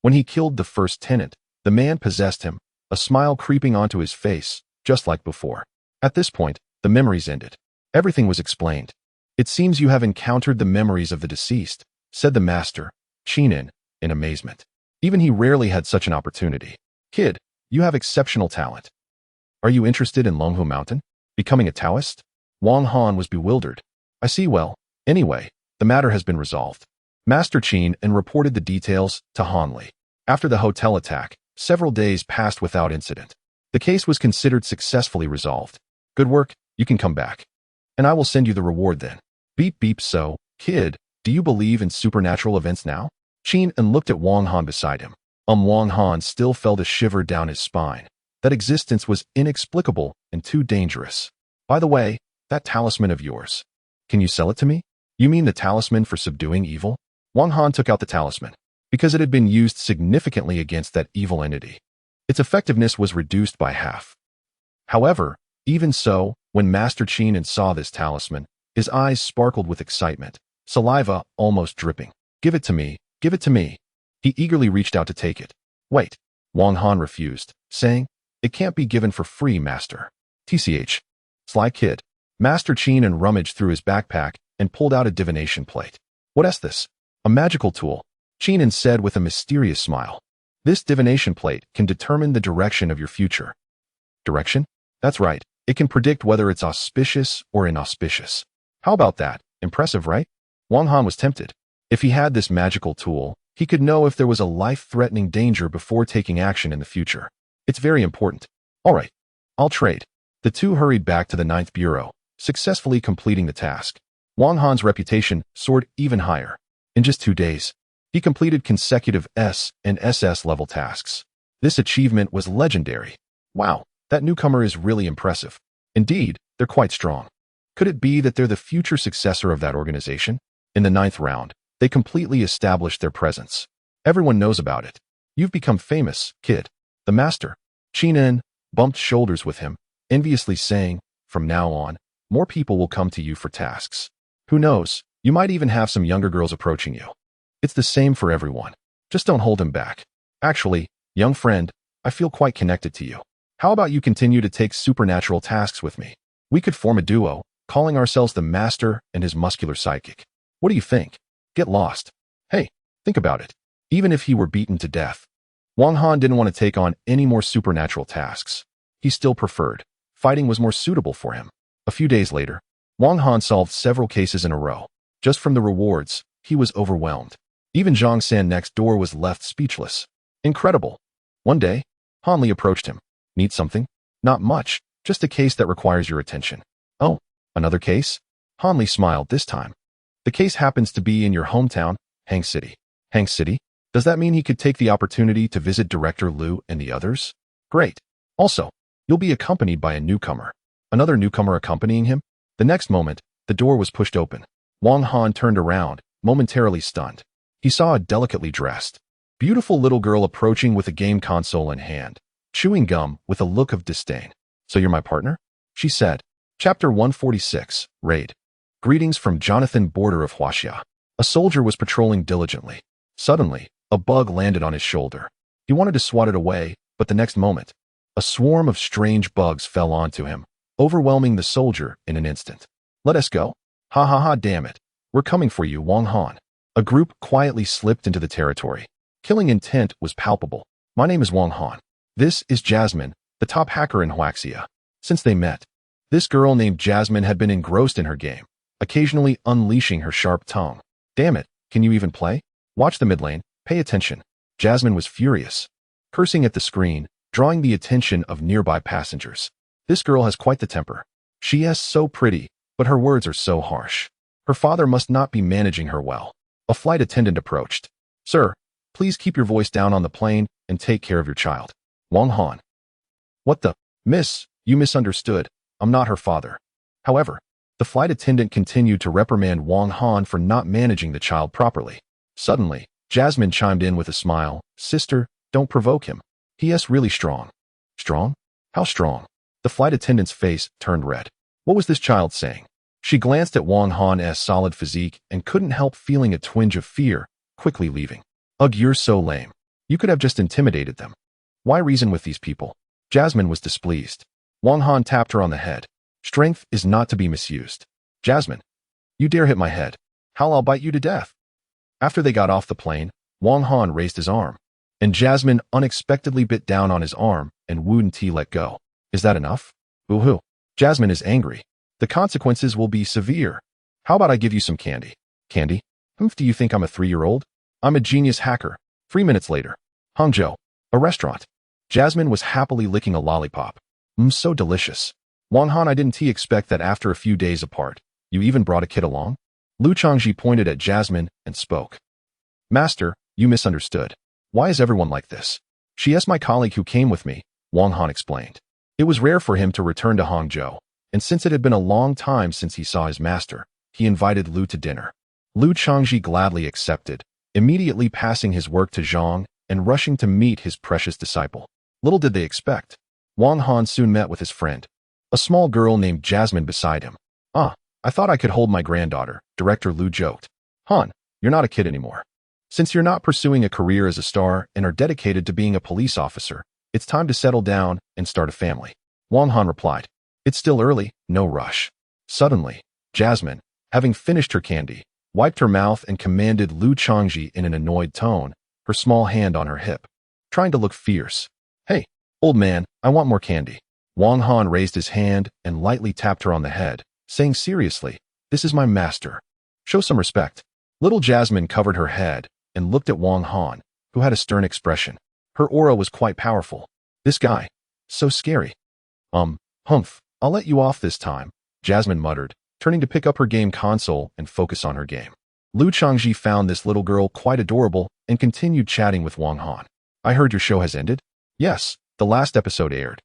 When he killed the first tenant, the man possessed him, a smile creeping onto his face, just like before. At this point, the memories ended. Everything was explained. It seems you have encountered the memories of the deceased, said the master, Qin, in amazement. Even he rarely had such an opportunity. Kid, you have exceptional talent. Are you interested in Longhu Mountain? Becoming a Taoist? Wang Han was bewildered. I see. Well, anyway, the matter has been resolved. Master Qin reported the details to Han Li. After the hotel attack, several days passed without incident. The case was considered successfully resolved. Good work, you can come back. And I will send you the reward then. Beep beep. So, kid, do you believe in supernatural events now? Qin looked at Wang Han beside him. Wang Han still felt a shiver down his spine. That existence was inexplicable and too dangerous. By the way, that talisman of yours. Can you sell it to me? You mean the talisman for subduing evil? Wang Han took out the talisman, because it had been used significantly against that evil entity. Its effectiveness was reduced by half. However, even so, when Master Qin saw this talisman, his eyes sparkled with excitement, saliva almost dripping. Give it to me, give it to me. He eagerly reached out to take it. Wait, Wang Han refused, saying, it can't be given for free, master. TCH. Sly kid. Master Qin rummaged through his backpack and pulled out a divination plate. What is this? A magical tool, Qin said with a mysterious smile. This divination plate can determine the direction of your future. Direction? That's right. It can predict whether it's auspicious or inauspicious. How about that? Impressive, right? Wang Han was tempted. If he had this magical tool, he could know if there was a life-threatening danger before taking action in the future. It's very important. All right, I'll trade. The two hurried back to the 9th Bureau, successfully completing the task. Wang Han's reputation soared even higher. In just 2 days, he completed consecutive S and SS level tasks. This achievement was legendary. Wow, that newcomer is really impressive. Indeed, they're quite strong. Could it be that they're the future successor of that organization? In the 9th round, they completely established their presence. Everyone knows about it. You've become famous, kid. The master, Qin, bumped shoulders with him, enviously saying, from now on, more people will come to you for tasks. Who knows, you might even have some younger girls approaching you. It's the same for everyone. Just don't hold him back. Actually, young friend, I feel quite connected to you. How about you continue to take supernatural tasks with me? We could form a duo, calling ourselves the master and his muscular psychic. What do you think? Get lost. Hey, think about it. Even if he were beaten to death, Wang Han didn't want to take on any more supernatural tasks. He still preferred. Fighting was more suitable for him. A few days later, Wang Han solved several cases in a row. Just from the rewards, he was overwhelmed. Even Zhang San next door was left speechless. Incredible. One day, Han Li approached him. Need something? Not much, just a case that requires your attention. Oh, another case? Han Li smiled this time. The case happens to be in your hometown, Hang City. Hang City? Does that mean he could take the opportunity to visit Director Liu and the others? Great. Also, you'll be accompanied by a newcomer. Another newcomer accompanying him? The next moment, the door was pushed open. Wang Han turned around, momentarily stunned. He saw a delicately dressed, beautiful little girl approaching with a game console in hand, chewing gum with a look of disdain. So you're my partner? She said. Chapter 146, Raid. Greetings from Jonathan, border of Huaxia. A soldier was patrolling diligently. Suddenly, a bug landed on his shoulder. He wanted to swat it away, but the next moment, a swarm of strange bugs fell onto him, overwhelming the soldier in an instant. Let us go. Ha ha ha, damn it. We're coming for you, Wang Han. A group quietly slipped into the territory. Killing intent was palpable. My name is Wang Han. This is Jasmine, the top hacker in Huaxia. Since they met, this girl named Jasmine had been engrossed in her game, occasionally unleashing her sharp tongue. Damn it, can you even play? Watch the mid lane, pay attention. Jasmine was furious, cursing at the screen, drawing the attention of nearby passengers. This girl has quite the temper. She is so pretty, but her words are so harsh. Her father must not be managing her well. A flight attendant approached. Sir, please keep your voice down on the plane and take care of your child. Wang Han. What the? Miss, you misunderstood. I'm not her father. However, the flight attendant continued to reprimand Wang Han for not managing the child properly. Suddenly, Jasmine chimed in with a smile. Sister, don't provoke him. He is really strong. Strong? How strong? The flight attendant's face turned red. What was this child saying? She glanced at Wang Han's solid physique and couldn't help feeling a twinge of fear, quickly leaving. Ugh, you're so lame. You could have just intimidated them. Why reason with these people? Jasmine was displeased. Wang Han tapped her on the head. Strength is not to be misused. Jasmine, you dare hit my head. I'll bite you to death. After they got off the plane, Wang Han raised his arm, and Jasmine unexpectedly bit down on his arm and wouldn't let go. Is that enough? Boo-hoo. Jasmine is angry. The consequences will be severe. How about I give you some candy? Candy? Do you think I'm a 3-year-old? I'm a genius hacker. 3 minutes later. Hangzhou, a restaurant. Jasmine was happily licking a lollipop. So delicious. Wang Han, I didn't expect that after a few days apart, you even brought a kid along? Lu Changji pointed at Jasmine and spoke. Master, you misunderstood. Why is everyone like this? She is my colleague who came with me, Wang Han explained. It was rare for him to return to Hangzhou, and since it had been a long time since he saw his master, he invited Lu to dinner. Lu Changji gladly accepted, immediately passing his work to Zhang and rushing to meet his precious disciple. Little did they expect. Wang Han soon met with his friend, a small girl named Jasmine beside him. I thought I could hold my granddaughter, Director Lu joked. Han, you're not a kid anymore. Since you're not pursuing a career as a star and are dedicated to being a police officer, it's time to settle down and start a family. Wang Han replied. It's still early, no rush. Suddenly, Jasmine, having finished her candy, wiped her mouth and commanded Lu Changji in an annoyed tone, her small hand on her hip, trying to look fierce. Hey, old man, I want more candy. Wang Han raised his hand and lightly tapped her on the head, saying seriously, this is my master. Show some respect. Little Jasmine covered her head and looked at Wang Han, who had a stern expression. Her aura was quite powerful. This guy, so scary. Humph, I'll let you off this time, Jasmine muttered, turning to pick up her game console and focus on her game. Lu Changji found this little girl quite adorable and continued chatting with Wang Han. I heard your show has ended? Yes, the last episode aired.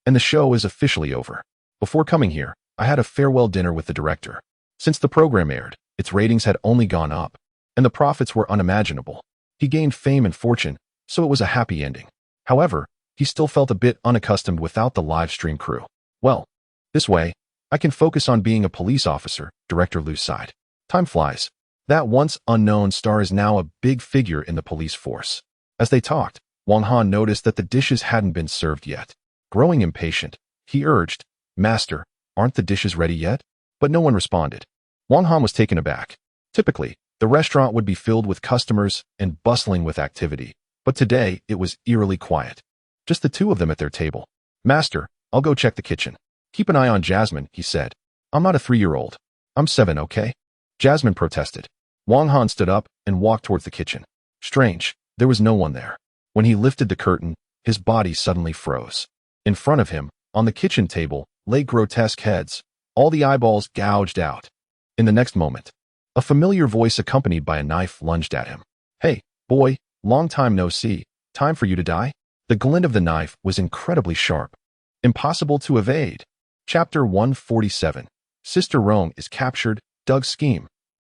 And the show is officially over. Before coming here, I had a farewell dinner with the director. Since the program aired, its ratings had only gone up, and the profits were unimaginable. He gained fame and fortune, so it was a happy ending. However, he still felt a bit unaccustomed without the live stream crew. Well, this way, I can focus on being a police officer, Director Lu sighed. Time flies. That once unknown star is now a big figure in the police force. As they talked, Wang Han noticed that the dishes hadn't been served yet. Growing impatient, he urged, Master, aren't the dishes ready yet? But no one responded. Wang Han was taken aback. Typically, the restaurant would be filled with customers and bustling with activity, but today it was eerily quiet. Just the two of them at their table. Master, I'll go check the kitchen. Keep an eye on Jasmine, he said. I'm not a 3-year-old. I'm 7, okay? Jasmine protested. Wang Han stood up and walked towards the kitchen. Strange, there was no one there. When he lifted the curtain, his body suddenly froze. In front of him, on the kitchen table, lay grotesque heads, all the eyeballs gouged out. In the next moment, a familiar voice accompanied by a knife lunged at him. Hey, boy, long time no see, time for you to die? The glint of the knife was incredibly sharp. Impossible to evade. Chapter 147. Sister Rong is captured, Doug's scheme.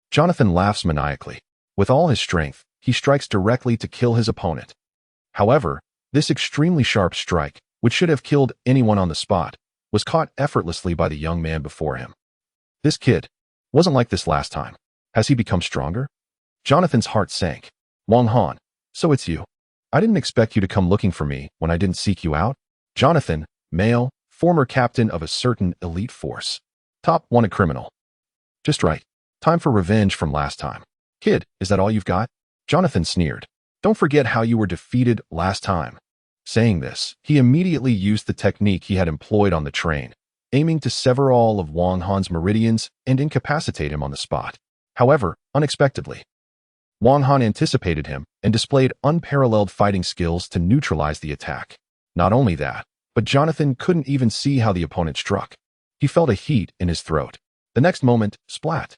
Jonathan laughs maniacally. With all his strength, he strikes directly to kill his opponent. However, this extremely sharp strike, which should have killed anyone on the spot, was caught effortlessly by the young man before him. This kid wasn't like this last time. Has he become stronger? Jonathan's heart sank. Wang Han, so it's you. I didn't expect you to come looking for me when I didn't seek you out. Jonathan, male, former captain of a certain elite force. Top wanted criminal. Just right. Time for revenge from last time. Kid, is that all you've got? Jonathan sneered. Don't forget how you were defeated last time. Saying this, he immediately used the technique he had employed on the train, aiming to sever all of Wang Han's meridians and incapacitate him on the spot. However, unexpectedly, Wang Han anticipated him and displayed unparalleled fighting skills to neutralize the attack. Not only that, but Jonathan couldn't even see how the opponent struck. He felt a heat in his throat. The next moment, splat.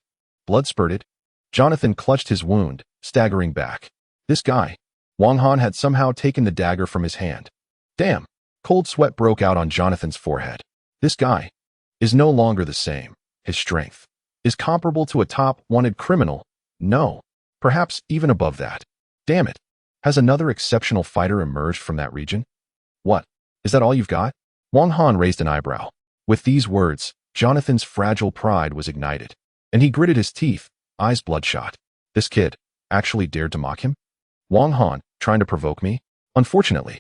Blood spurted. Jonathan clutched his wound, staggering back. This guy, Wang Han had somehow taken the dagger from his hand. Damn! Cold sweat broke out on Jonathan's forehead. This guy is no longer the same. His strength is comparable to a top wanted criminal. No. Perhaps even above that. Damn it. Has another exceptional fighter emerged from that region? What? Is that all you've got? Wang Han raised an eyebrow. With these words, Jonathan's fragile pride was ignited, and he gritted his teeth, eyes bloodshot. This kid actually dared to mock him? Wang Han, trying to provoke me? Unfortunately,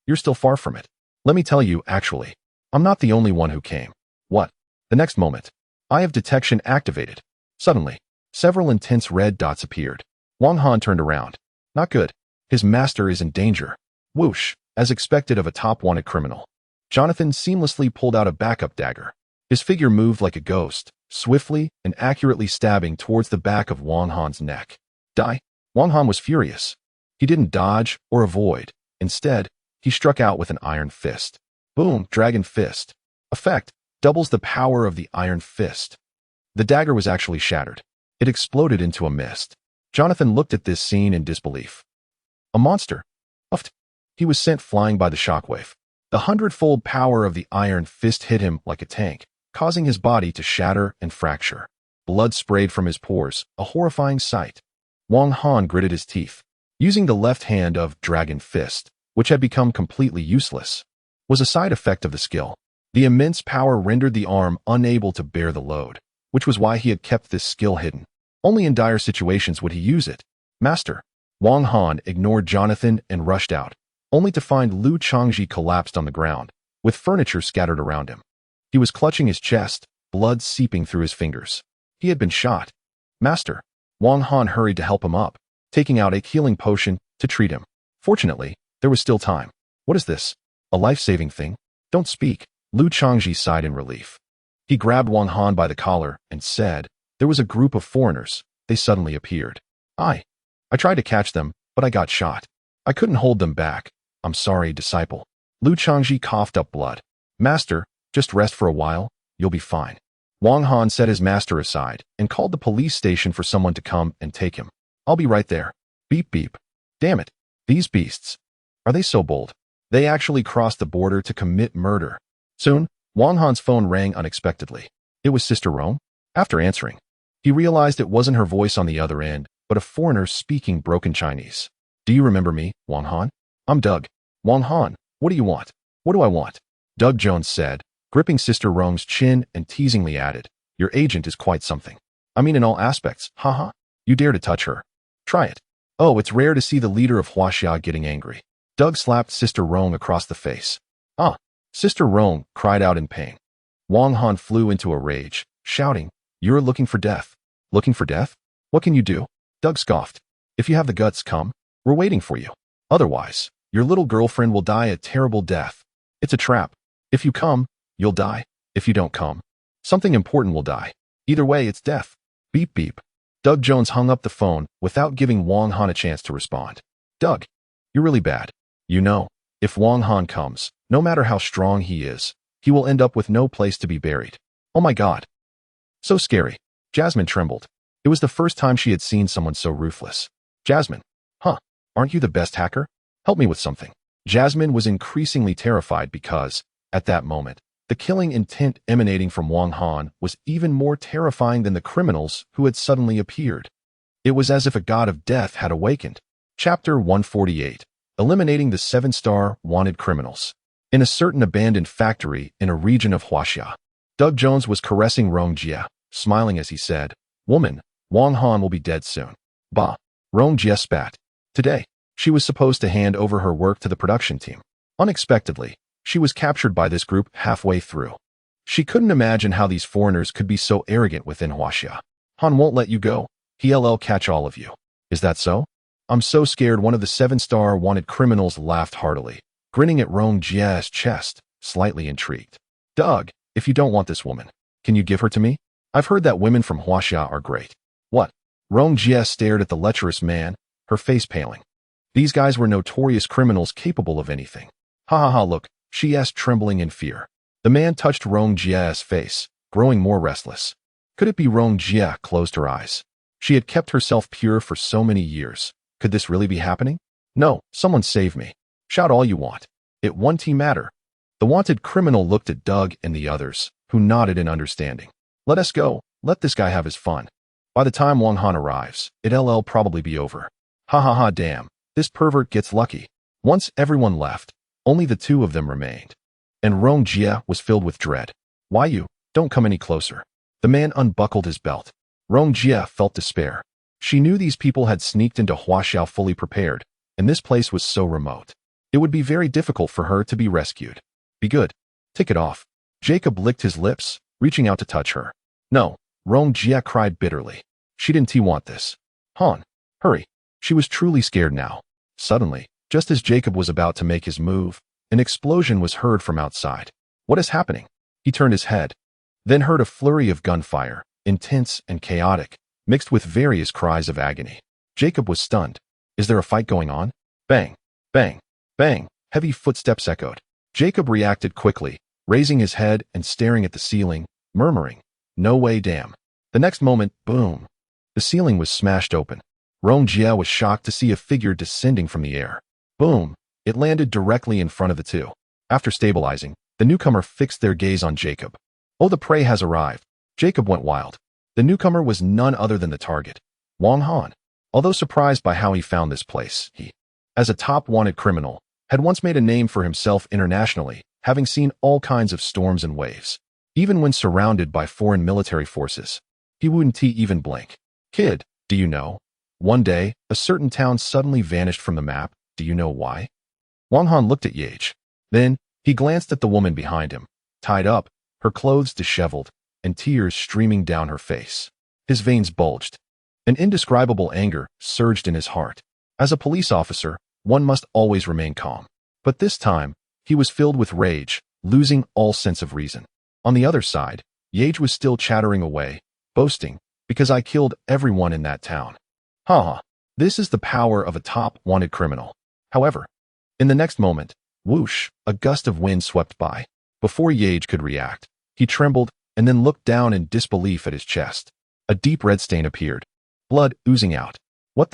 you're still far from it. Let me tell you, actually, I'm not the only one who came. What? The next moment, eye of detection activated. Suddenly, several intense red dots appeared. Wang Han turned around. Not good. His master is in danger. Whoosh, as expected of a top-wanted criminal. Jonathan seamlessly pulled out a backup dagger. His figure moved like a ghost, swiftly and accurately stabbing towards the back of Wang Han's neck. Die? Wang Han was furious. He didn't dodge or avoid. Instead, he struck out with an iron fist. Boom, dragon fist. Effect doubles the power of the iron fist. The dagger was actually shattered. It exploded into a mist. Jonathan looked at this scene in disbelief. A monster. Uffed. He was sent flying by the shockwave. The 100-fold power of the iron fist hit him like a tank, causing his body to shatter and fracture. Blood sprayed from his pores, a horrifying sight. Wang Han gritted his teeth. Using the left hand of Dragon Fist, which had become completely useless, was a side effect of the skill. The immense power rendered the arm unable to bear the load, which was why he had kept this skill hidden. Only in dire situations would he use it. Master. Wang Han ignored Jonathan and rushed out, only to find Lu Changji collapsed on the ground, with furniture scattered around him. He was clutching his chest, blood seeping through his fingers. He had been shot. Master. Wang Han hurried to help him up, taking out a healing potion to treat him. Fortunately, there was still time. What is this? A life-saving thing? Don't speak. Lu Changji sighed in relief. He grabbed Wang Han by the collar and said, there was a group of foreigners. They suddenly appeared. I tried to catch them, but I got shot. I couldn't hold them back. I'm sorry, disciple. Lu Changji coughed up blood. Master, just rest for a while. You'll be fine. Wang Han set his master aside and called the police station for someone to come and take him. I'll be right there. Beep beep. Damn it. These beasts. Are they so bold? They actually crossed the border to commit murder. Soon, Wang Han's phone rang unexpectedly. It was Sister Rome. After answering, he realized it wasn't her voice on the other end, but a foreigner speaking broken Chinese. Do you remember me, Wang Han? I'm Doug. Wang Han, what do you want? What do I want? Doug Jones said, gripping Sister Rome's chin and teasingly added, your agent is quite something. I mean in all aspects, haha. You dare to touch her. Try it. Oh, it's rare to see the leader of Huaxia getting angry. Doug slapped Sister Rome across the face. Ah! Sister Rome cried out in pain. Wang Han flew into a rage, shouting, you're looking for death. Looking for death? What can you do? Doug scoffed. If you have the guts, come. We're waiting for you. Otherwise, your little girlfriend will die a terrible death. It's a trap. If you come, you'll die. If you don't come, something important will die. Either way, it's death. Beep beep. Doug Jones hung up the phone without giving Wang Han a chance to respond. Doug, you're really bad. You know, if Wang Han comes, no matter how strong he is, he will end up with no place to be buried. Oh my God. So scary. Jasmine trembled. It was the first time she had seen someone so ruthless. Jasmine. Huh. Aren't you the best hacker? Help me with something. Jasmine was increasingly terrified because, at that moment, the killing intent emanating from Wang Han was even more terrifying than the criminals who had suddenly appeared. It was as if a god of death had awakened. Chapter 148. Eliminating the 7-star wanted criminals. In a certain abandoned factory in a region of Huaxia, Doug Jones was caressing Rong Jia, smiling as he said, Woman, Wang Han will be dead soon. Bah. Rong Jia spat. Today, she was supposed to hand over her work to the production team. Unexpectedly, She was captured by this group halfway through. She couldn't imagine how these foreigners could be so arrogant within Huaxia. Han won't let you go. He'll catch all of you. Is that so? I'm so scared. One of the 7-star wanted criminals laughed heartily, grinning at Rong Jia's chest, slightly intrigued. Doug, if you don't want this woman, can you give her to me? I've heard that women from Huaxia are great. What? Rong Jia stared at the lecherous man, her face paling. These guys were notorious criminals capable of anything. Ha ha ha, look, she asked, trembling in fear. The man touched Rong Jia's face, growing more restless. Could it be? Rong Jia closed her eyes. She had kept herself pure for so many years. Could this really be happening? No, someone save me. Shout all you want. It won't matter. The wanted criminal looked at Doug and the others, who nodded in understanding. Let us go. Let this guy have his fun. By the time Wang Han arrives, it'll probably be over. Ha ha ha, damn. This pervert gets lucky. Once everyone left, only the two of them remained. And Rong Jia was filled with dread. Why you? Don't come any closer. The man unbuckled his belt. Rong Jia felt despair. She knew these people had sneaked into Huaxiao fully prepared, and this place was so remote. It would be very difficult for her to be rescued. Be good. Take it off. Jacob licked his lips, reaching out to touch her. No, Rong Jia cried bitterly. She didn't want this. Han, hurry. She was truly scared now. Suddenly, just as Jacob was about to make his move, an explosion was heard from outside. What is happening? He turned his head, then heard a flurry of gunfire, intense and chaotic, mixed with various cries of agony. Jacob was stunned. Is there a fight going on? Bang, bang, bang, heavy footsteps echoed. Jacob reacted quickly, raising his head and staring at the ceiling, murmuring, "No way, damn." The next moment, boom. The ceiling was smashed open. Rong Jia was shocked to see a figure descending from the air. Boom. It landed directly in front of the two. After stabilizing, the newcomer fixed their gaze on Jacob. Oh, the prey has arrived. Jacob went wild. The newcomer was none other than the target, Wang Han. Although surprised by how he found this place, he, as a top wanted criminal, had once made a name for himself internationally, having seen all kinds of storms and waves. Even when surrounded by foreign military forces, he wouldn't even blink. Kid, do you know? One day, a certain town suddenly vanished from the map. Do you know why? Wang Han looked at Yage. Then, he glanced at the woman behind him, tied up, her clothes disheveled, and tears streaming down her face. His veins bulged. An indescribable anger surged in his heart. As a police officer, one must always remain calm. But this time, he was filled with rage, losing all sense of reason. On the other side, Yage was still chattering away, boasting, because I killed everyone in that town. Ha! This is the power of a top wanted criminal. However, in the next moment, whoosh, a gust of wind swept by. Before Yage could react, he trembled and then looked down in disbelief at his chest. A deep red stain appeared, blood oozing out. What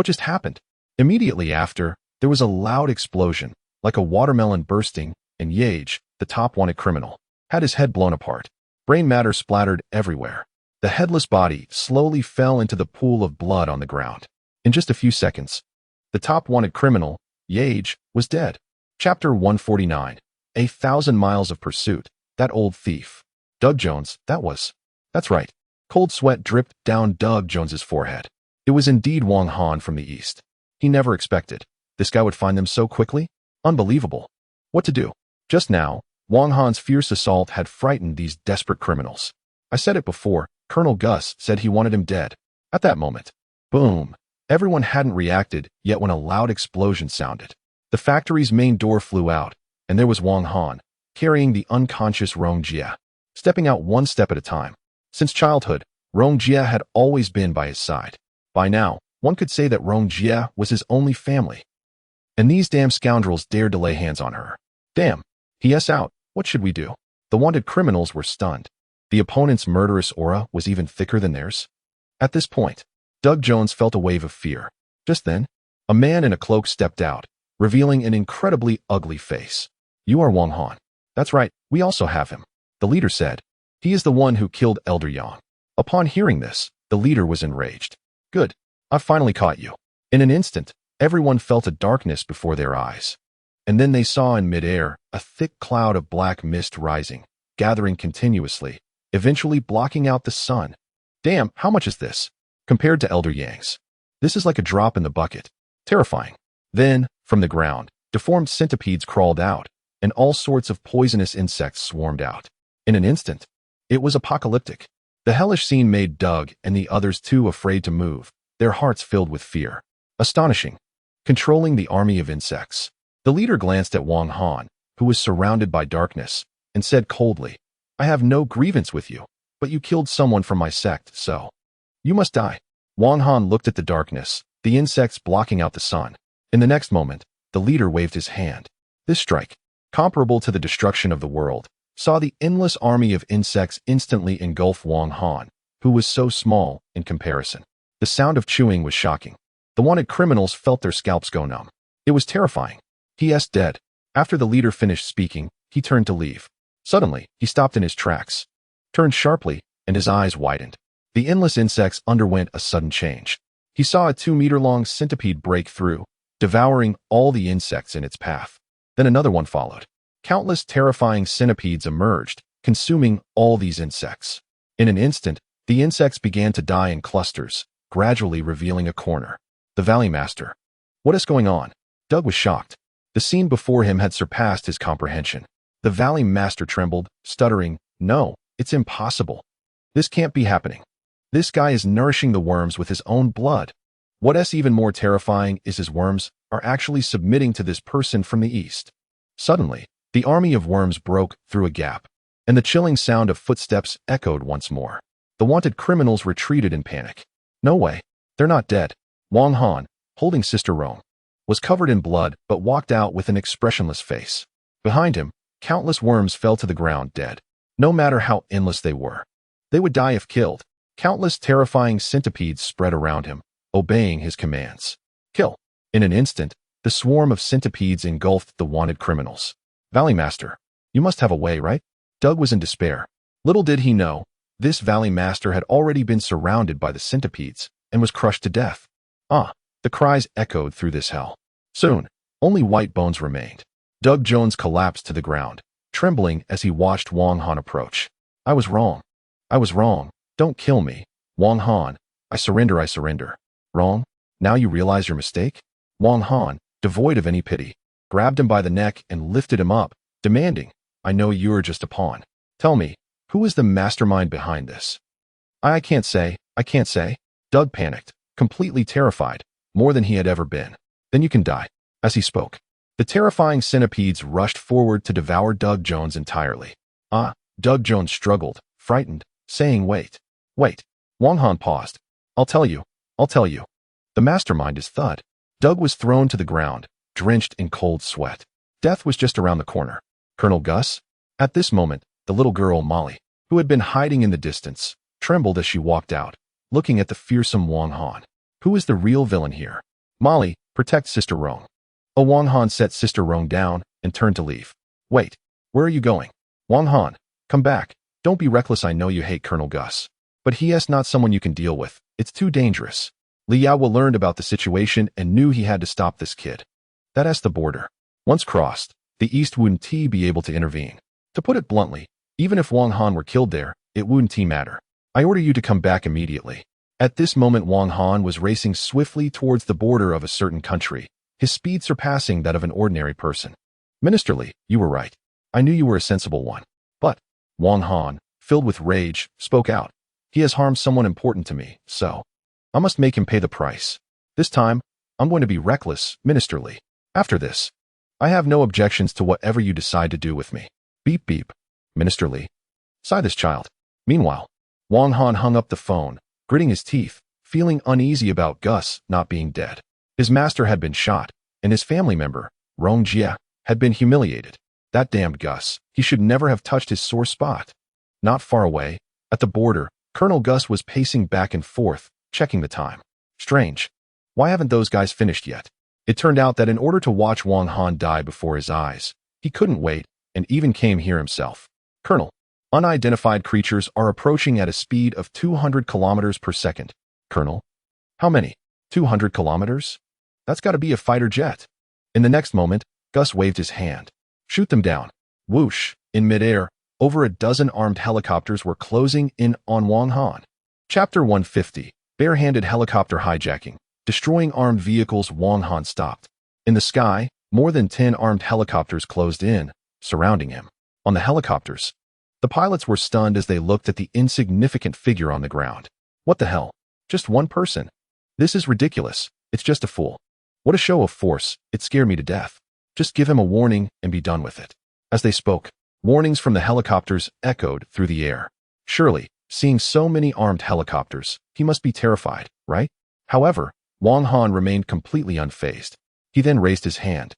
just happened? Immediately after, there was a loud explosion, like a watermelon bursting, and Yage, the top wanted criminal, had his head blown apart. Brain matter splattered everywhere. The headless body slowly fell into the pool of blood on the ground. In just a few seconds, the top wanted criminal, Yage, was dead. Chapter 149. 1,000 Miles of Pursuit. That old thief. Doug Jones, that's right. Cold sweat dripped down Doug Jones's forehead. It was indeed Wang Han from the east. He never expected this guy would find them so quickly. Unbelievable. What to do? Just now, Wang Han's fierce assault had frightened these desperate criminals. I said it before, Colonel Gus said he wanted him dead. At that moment, boom. Everyone hadn't reacted yet when a loud explosion sounded. The factory's main door flew out, and there was Wang Han, carrying the unconscious Rong Jia, stepping out one step at a time. Since childhood, Rong Jia had always been by his side. By now, one could say that Rong Jia was his only family. And these damn scoundrels dared to lay hands on her. Damn. P.S. out. What should we do? The wanted criminals were stunned. The opponent's murderous aura was even thicker than theirs. At this point, Doug Jones felt a wave of fear. Just then, a man in a cloak stepped out, revealing an incredibly ugly face. You are Wang Han. That's right, we also have him. The leader said. He is the one who killed Elder Yang. Upon hearing this, the leader was enraged. Good. I've finally caught you. In an instant, everyone felt a darkness before their eyes. And then they saw in midair a thick cloud of black mist rising, gathering continuously, eventually blocking out the sun. Damn, how much is this? Compared to Elder Yang's, this is like a drop in the bucket. Terrifying. Then, from the ground, deformed centipedes crawled out, and all sorts of poisonous insects swarmed out. In an instant, it was apocalyptic. The hellish scene made Doug and the others too afraid to move, their hearts filled with fear. Astonishing. Controlling the army of insects. The leader glanced at Wang Han, who was surrounded by darkness, and said coldly, "I have no grievance with you, but you killed someone from my sect, so you must die." Wang Han looked at the darkness, the insects blocking out the sun. In the next moment, the leader waved his hand. This strike, comparable to the destruction of the world, saw the endless army of insects instantly engulf Wang Han, who was so small in comparison. The sound of chewing was shocking. The wanted criminals felt their scalps go numb. It was terrifying. He.S. dead. After the leader finished speaking, he turned to leave. Suddenly, he stopped in his tracks, turned sharply, and his eyes widened. The endless insects underwent a sudden change. He saw a 2-meter-long centipede break through, devouring all the insects in its path. Then another one followed. Countless terrifying centipedes emerged, consuming all these insects. In an instant, the insects began to die in clusters, gradually revealing a corner. The Valley Master. What is going on? Doug was shocked. The scene before him had surpassed his comprehension. The Valley Master trembled, stuttering, "No, it's impossible. This can't be happening. This guy is nourishing the worms with his own blood. What's even more terrifying is his worms are actually submitting to this person from the east." Suddenly, the army of worms broke through a gap, and the chilling sound of footsteps echoed once more. The wanted criminals retreated in panic. No way. They're not dead. Wang Han, holding Sister Rong, was covered in blood but walked out with an expressionless face. Behind him, countless worms fell to the ground dead. No matter how endless they were, they would die if killed. Countless terrifying centipedes spread around him, obeying his commands. Kill. In an instant, the swarm of centipedes engulfed the wanted criminals. Valley Master, you must have a way, right? Doug was in despair. Little did he know, this Valley Master had already been surrounded by the centipedes and was crushed to death. The cries echoed through this hell. Soon, only white bones remained. Doug Jones collapsed to the ground, trembling as he watched Wang Han approach. "I was wrong. I was wrong. Don't kill me. Wang Han, I surrender, I surrender." "Wrong? Now you realize your mistake?" Wang Han, devoid of any pity, grabbed him by the neck and lifted him up, demanding, "I know you're just a pawn. Tell me, who is the mastermind behind this?" I can't say. Doug panicked, completely terrified, more than he had ever been. "Then you can die." As he spoke, the terrifying centipedes rushed forward to devour Doug Jones entirely. Doug Jones struggled, frightened, saying, Wait. Wang Han paused. I'll tell you. The mastermind is Thud." Doug was thrown to the ground, drenched in cold sweat. Death was just around the corner. Colonel Gus? At this moment, the little girl, Molly, who had been hiding in the distance, trembled as she walked out, looking at the fearsome Wang Han. Who is the real villain here? "Molly, protect Sister Rong." Wang Han set Sister Rong down and turned to leave. "Wait, where are you going?" "Wang Han, come back. Don't be reckless. I know you hate Colonel Gus, but he is not someone you can deal with. It's too dangerous." Li Yao learned about the situation and knew he had to stop this kid. That is the border. Once crossed, the East wouldn't be able to intervene. To put it bluntly, even if Wang Han were killed there, it wouldn't matter. I order you to come back immediately. At this moment, Wang Han was racing swiftly towards the border of a certain country, his speed surpassing that of an ordinary person. "Minister Li, you were right. I knew you were a sensible one. But," Wang Han, filled with rage, spoke out, "he has harmed someone important to me, so I must make him pay the price. This time, I'm going to be reckless, Minister Li. After this, I have no objections to whatever you decide to do with me." Beep beep. "Minister Li." Sigh this child. Meanwhile, Wang Han hung up the phone, gritting his teeth, feeling uneasy about Gus not being dead. His master had been shot, and his family member, Rong Jia, had been humiliated. That damned Gus, he should never have touched his sore spot. Not far away, at the border, Colonel Gus was pacing back and forth, checking the time. Strange. Why haven't those guys finished yet? It turned out that in order to watch Wang Han die before his eyes, he couldn't wait and even came here himself. "Colonel, unidentified creatures are approaching at a speed of 200 kilometers per second. "Colonel? How many? 200 kilometers? That's got to be a fighter jet." In the next moment, Gus waved his hand. "Shoot them down." Whoosh! In midair, over a dozen armed helicopters were closing in on Wang Han. Chapter 150. Bare-handed helicopter hijacking. Destroying armed vehicles. Wang Han stopped. In the sky, more than 10 armed helicopters closed in, surrounding him. On the helicopters, the pilots were stunned as they looked at the insignificant figure on the ground. What the hell? Just one person? This is ridiculous. It's just a fool. What a show of force. It scared me to death. Just give him a warning and be done with it. As they spoke, warnings from the helicopters echoed through the air. Surely, seeing so many armed helicopters, he must be terrified, right? However, Wang Han remained completely unfazed. He then raised his hand,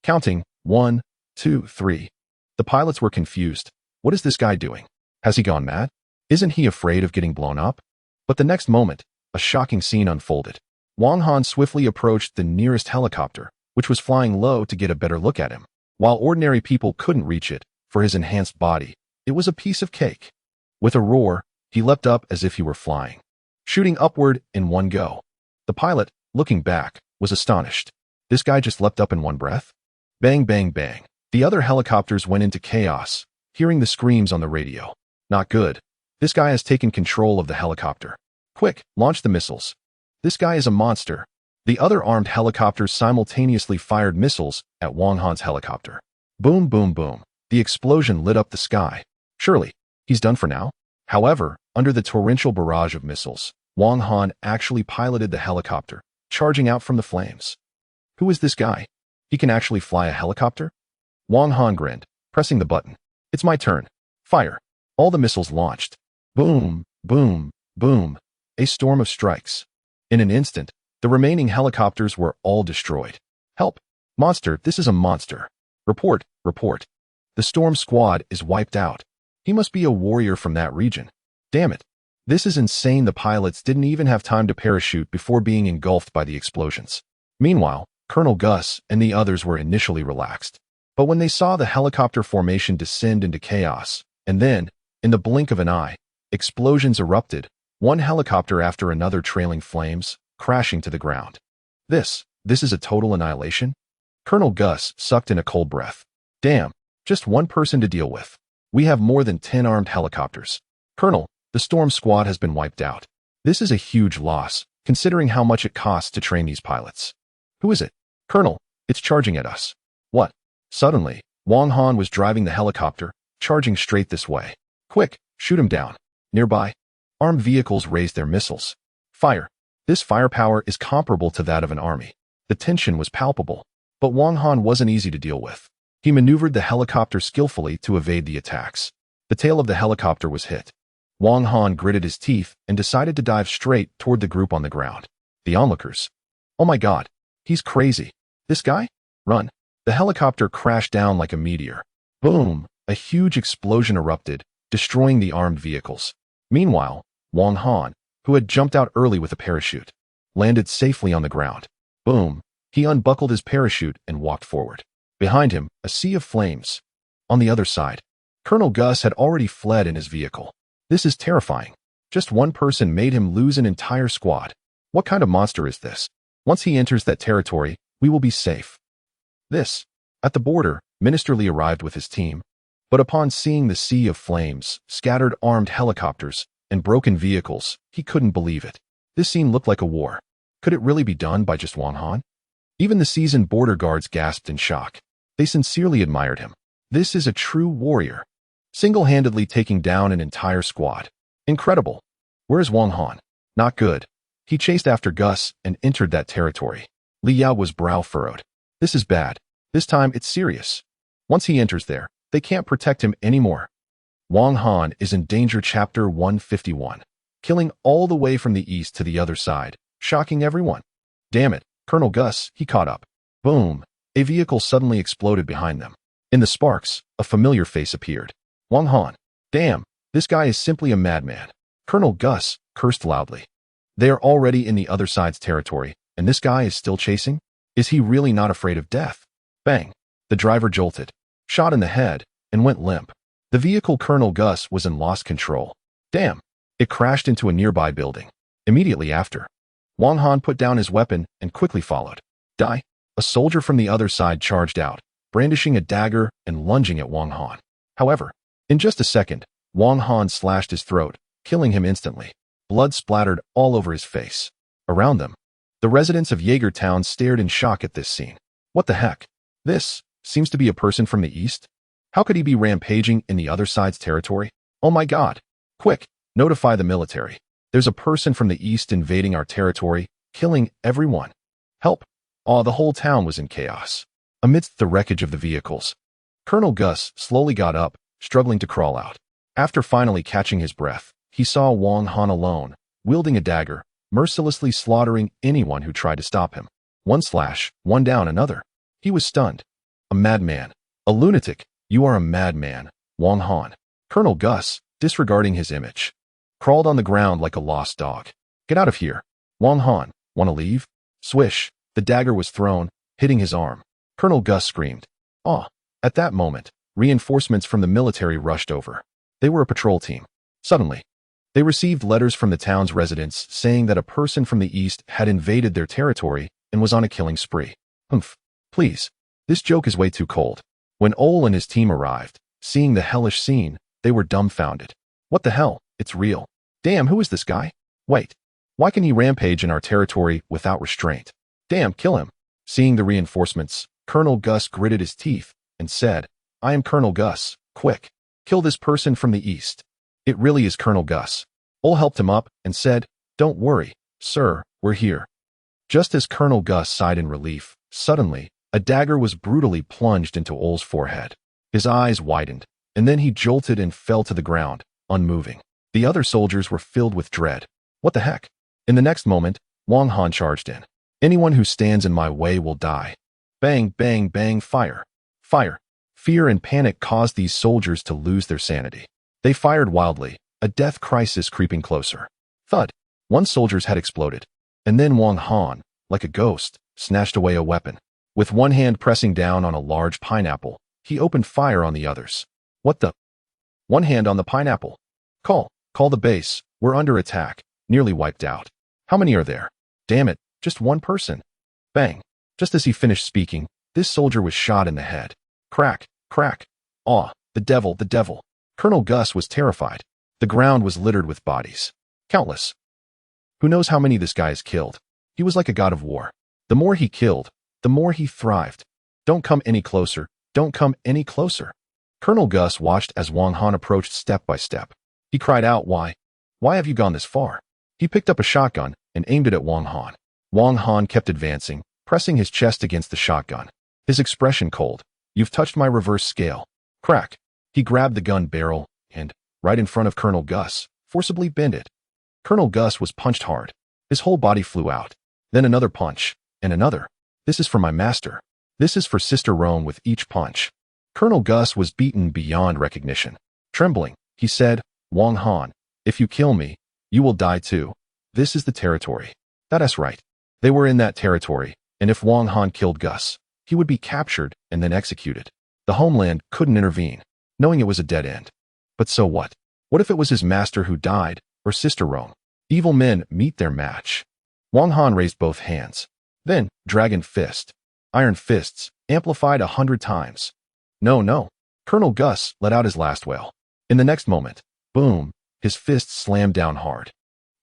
counting 1, 2, 3. The pilots were confused. What is this guy doing? Has he gone mad? Isn't he afraid of getting blown up? But the next moment, a shocking scene unfolded. Wang Han swiftly approached the nearest helicopter, which was flying low to get a better look at him. While ordinary people couldn't reach it, for his enhanced body, it was a piece of cake. With a roar, he leapt up as if he were flying, shooting upward in one go. The pilot, looking back, was astonished. This guy just leapt up in one breath? Bang, bang, bang. The other helicopters went into chaos, hearing the screams on the radio. Not good. This guy has taken control of the helicopter. Quick, launch the missiles. This guy is a monster. The other armed helicopters simultaneously fired missiles at Wang Han's helicopter. Boom, boom, boom. The explosion lit up the sky. Surely, he's done for now? However, under the torrential barrage of missiles, Wang Han actually piloted the helicopter, charging out from the flames. Who is this guy? He can actually fly a helicopter? Wang Han grinned, pressing the button. It's my turn. Fire. All the missiles launched. Boom, boom, boom. A storm of strikes. In an instant, the remaining helicopters were all destroyed. Help! Monster, this is a monster. Report, report. The storm squad is wiped out. He must be a warrior from that region. Damn it. This is insane. The pilots didn't even have time to parachute before being engulfed by the explosions. Meanwhile, Colonel Gus and the others were initially relaxed. But when they saw the helicopter formation descend into chaos, and then, in the blink of an eye, explosions erupted, one helicopter after another trailing flames, crashing to the ground. This is a total annihilation? Colonel Gus sucked in a cold breath. Damn, just one person to deal with. We have more than 10 armed helicopters. Colonel, the storm squad has been wiped out. This is a huge loss, considering how much it costs to train these pilots. Who is it? Colonel, it's charging at us. What? Suddenly, Wang Han was driving the helicopter, charging straight this way. Quick, shoot him down. Nearby, armed vehicles raised their missiles. Fire. This firepower is comparable to that of an army. The tension was palpable, but Wang Han wasn't easy to deal with. He maneuvered the helicopter skillfully to evade the attacks. The tail of the helicopter was hit. Wang Han gritted his teeth and decided to dive straight toward the group on the ground. The onlookers. Oh my god, he's crazy. This guy? Run. The helicopter crashed down like a meteor. Boom! A huge explosion erupted, destroying the armed vehicles. Meanwhile, Wang Han, who had jumped out early with a parachute, landed safely on the ground. Boom! He unbuckled his parachute and walked forward. Behind him, a sea of flames. On the other side, Colonel Gus had already fled in his vehicle. This is terrifying. Just one person made him lose an entire squad. What kind of monster is this? Once he enters that territory, we will be safe. At the border, Minister Lee arrived with his team, but upon seeing the sea of flames, scattered armed helicopters, and broken vehicles, he couldn't believe it. This scene looked like a war. Could it really be done by just Wang Han? Even the seasoned border guards gasped in shock. They sincerely admired him. This is a true warrior, single-handedly taking down an entire squad. Incredible. Where is Wang Han? Not good. He chased after Gus and entered that territory. Li Yao was brow furrowed. This is bad. This time it's serious. Once he enters there, they can't protect him anymore. Wang Han is in danger. Chapter 151. Killing all the way from the east to the other side, shocking everyone. Damn it, Colonel Gus, he caught up. Boom. A vehicle suddenly exploded behind them. In the sparks, a familiar face appeared. Wang Han. Damn, this guy is simply a madman. Colonel Gus cursed loudly. They are already in the other side's territory, and this guy is still chasing? Is he really not afraid of death? Bang. The driver jolted, shot in the head, and went limp. The vehicle Colonel Gus was in lost control. Damn. It crashed into a nearby building. Immediately after, Wang Han put down his weapon and quickly followed. Die. A soldier from the other side charged out, brandishing a dagger and lunging at Wang Han. However, in just a second, Wang Han slashed his throat, killing him instantly. Blood splattered all over his face. Around them, the residents of Jaegertown stared in shock at this scene. What the heck? This seems to be a person from the east? How could he be rampaging in the other side's territory? Oh my God. Quick, notify the military. There's a person from the east invading our territory, killing everyone. Help. The whole town was in chaos. Amidst the wreckage of the vehicles, Colonel Gus slowly got up, struggling to crawl out. After finally catching his breath, he saw Wang Han alone, wielding a dagger, mercilessly slaughtering anyone who tried to stop him. One slash, one down, another. He was stunned. A madman. A lunatic. You are a madman, Wang Han. Colonel Gus, disregarding his image, crawled on the ground like a lost dog. Get out of here. Wang Han, want to leave? Swish, the dagger was thrown, hitting his arm. Colonel Gus screamed. At that moment, reinforcements from the military rushed over. They were a patrol team. Suddenly, they received letters from the town's residents saying that a person from the east had invaded their territory and was on a killing spree. Please. This joke is way too cold. When Ole and his team arrived, seeing the hellish scene, they were dumbfounded. What the hell? It's real. Damn, who is this guy? Wait. Why can he rampage in our territory without restraint? Damn, kill him. Seeing the reinforcements, Colonel Gus gritted his teeth and said, I am Colonel Gus. Quick. Kill this person from the east. It really is Colonel Gus. Ole helped him up and said, Don't worry, sir, we're here. Just as Colonel Gus sighed in relief, suddenly, a dagger was brutally plunged into Ole's forehead. His eyes widened, and then he jolted and fell to the ground, unmoving. The other soldiers were filled with dread. What the heck? In the next moment, Wang Han charged in. Anyone who stands in my way will die. Bang, bang, bang, fire. Fire. Fear and panic caused these soldiers to lose their sanity. They fired wildly, a death crisis creeping closer. Thud. One soldier's head exploded. And then Wang Han, like a ghost, snatched away a weapon. With one hand pressing down on a large pineapple, he opened fire on the others. What the? One hand on the pineapple. Call the base. We're under attack. Nearly wiped out. How many are there? Damn it, just one person. Bang. Just as he finished speaking, this soldier was shot in the head. Crack, crack. The devil, the devil. Colonel Gus was terrified. The ground was littered with bodies. Countless. Who knows how many this guy has killed? He was like a god of war. The more he killed, the more he thrived. Don't come any closer. Don't come any closer. Colonel Gus watched as Wang Han approached step by step. He cried out, Why? Why have you gone this far? He picked up a shotgun and aimed it at Wang Han. Wang Han kept advancing, pressing his chest against the shotgun. His expression cold. You've touched my reverse scale. Crack. He grabbed the gun barrel and, right in front of Colonel Gus, forcibly bent it. Colonel Gus was punched hard. His whole body flew out. Then another punch, and another. This is for my master. This is for Sister Rome with each punch. Colonel Gus was beaten beyond recognition. Trembling, he said, Wang Han, if you kill me, you will die too. This is the territory. That's right. They were in that territory, and if Wang Han killed Gus, he would be captured and then executed. The homeland couldn't intervene, knowing it was a dead end. But so what? What if it was his master who died, or Sister Rome? Evil men meet their match. Wang Han raised both hands. Then, dragon fist. Iron fists, amplified 100 times. No. Colonel Gus let out his last wail. In the next moment, boom, his fists slammed down hard.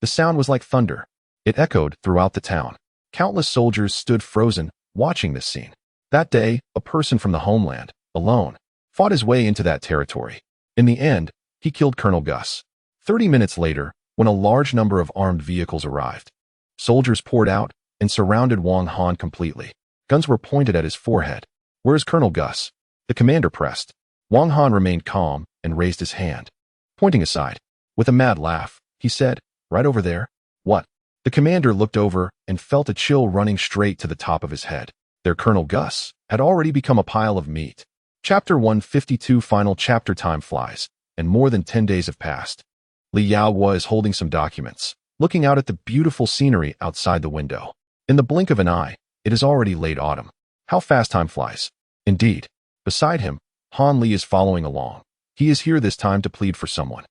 The sound was like thunder. It echoed throughout the town. Countless soldiers stood frozen, watching this scene. That day, a person from the homeland, alone, fought his way into that territory. In the end, he killed Colonel Gus. 30 minutes later, when a large number of armed vehicles arrived, soldiers poured out and surrounded Wang Han completely. Guns were pointed at his forehead. Where's Colonel Gus? The commander pressed. Wang Han remained calm and raised his hand. Pointing aside, with a mad laugh, he said, Right over there. What? The commander looked over and felt a chill running straight to the top of his head. Their Colonel Gus had already become a pile of meat. Chapter 152 Final chapter. Time flies, and more than 10 days have passed. Li Yaohua is holding some documents, looking out at the beautiful scenery outside the window. In the blink of an eye, it is already late autumn. How fast time flies. Indeed. Beside him, Han Li is following along. He is here this time to plead for someone.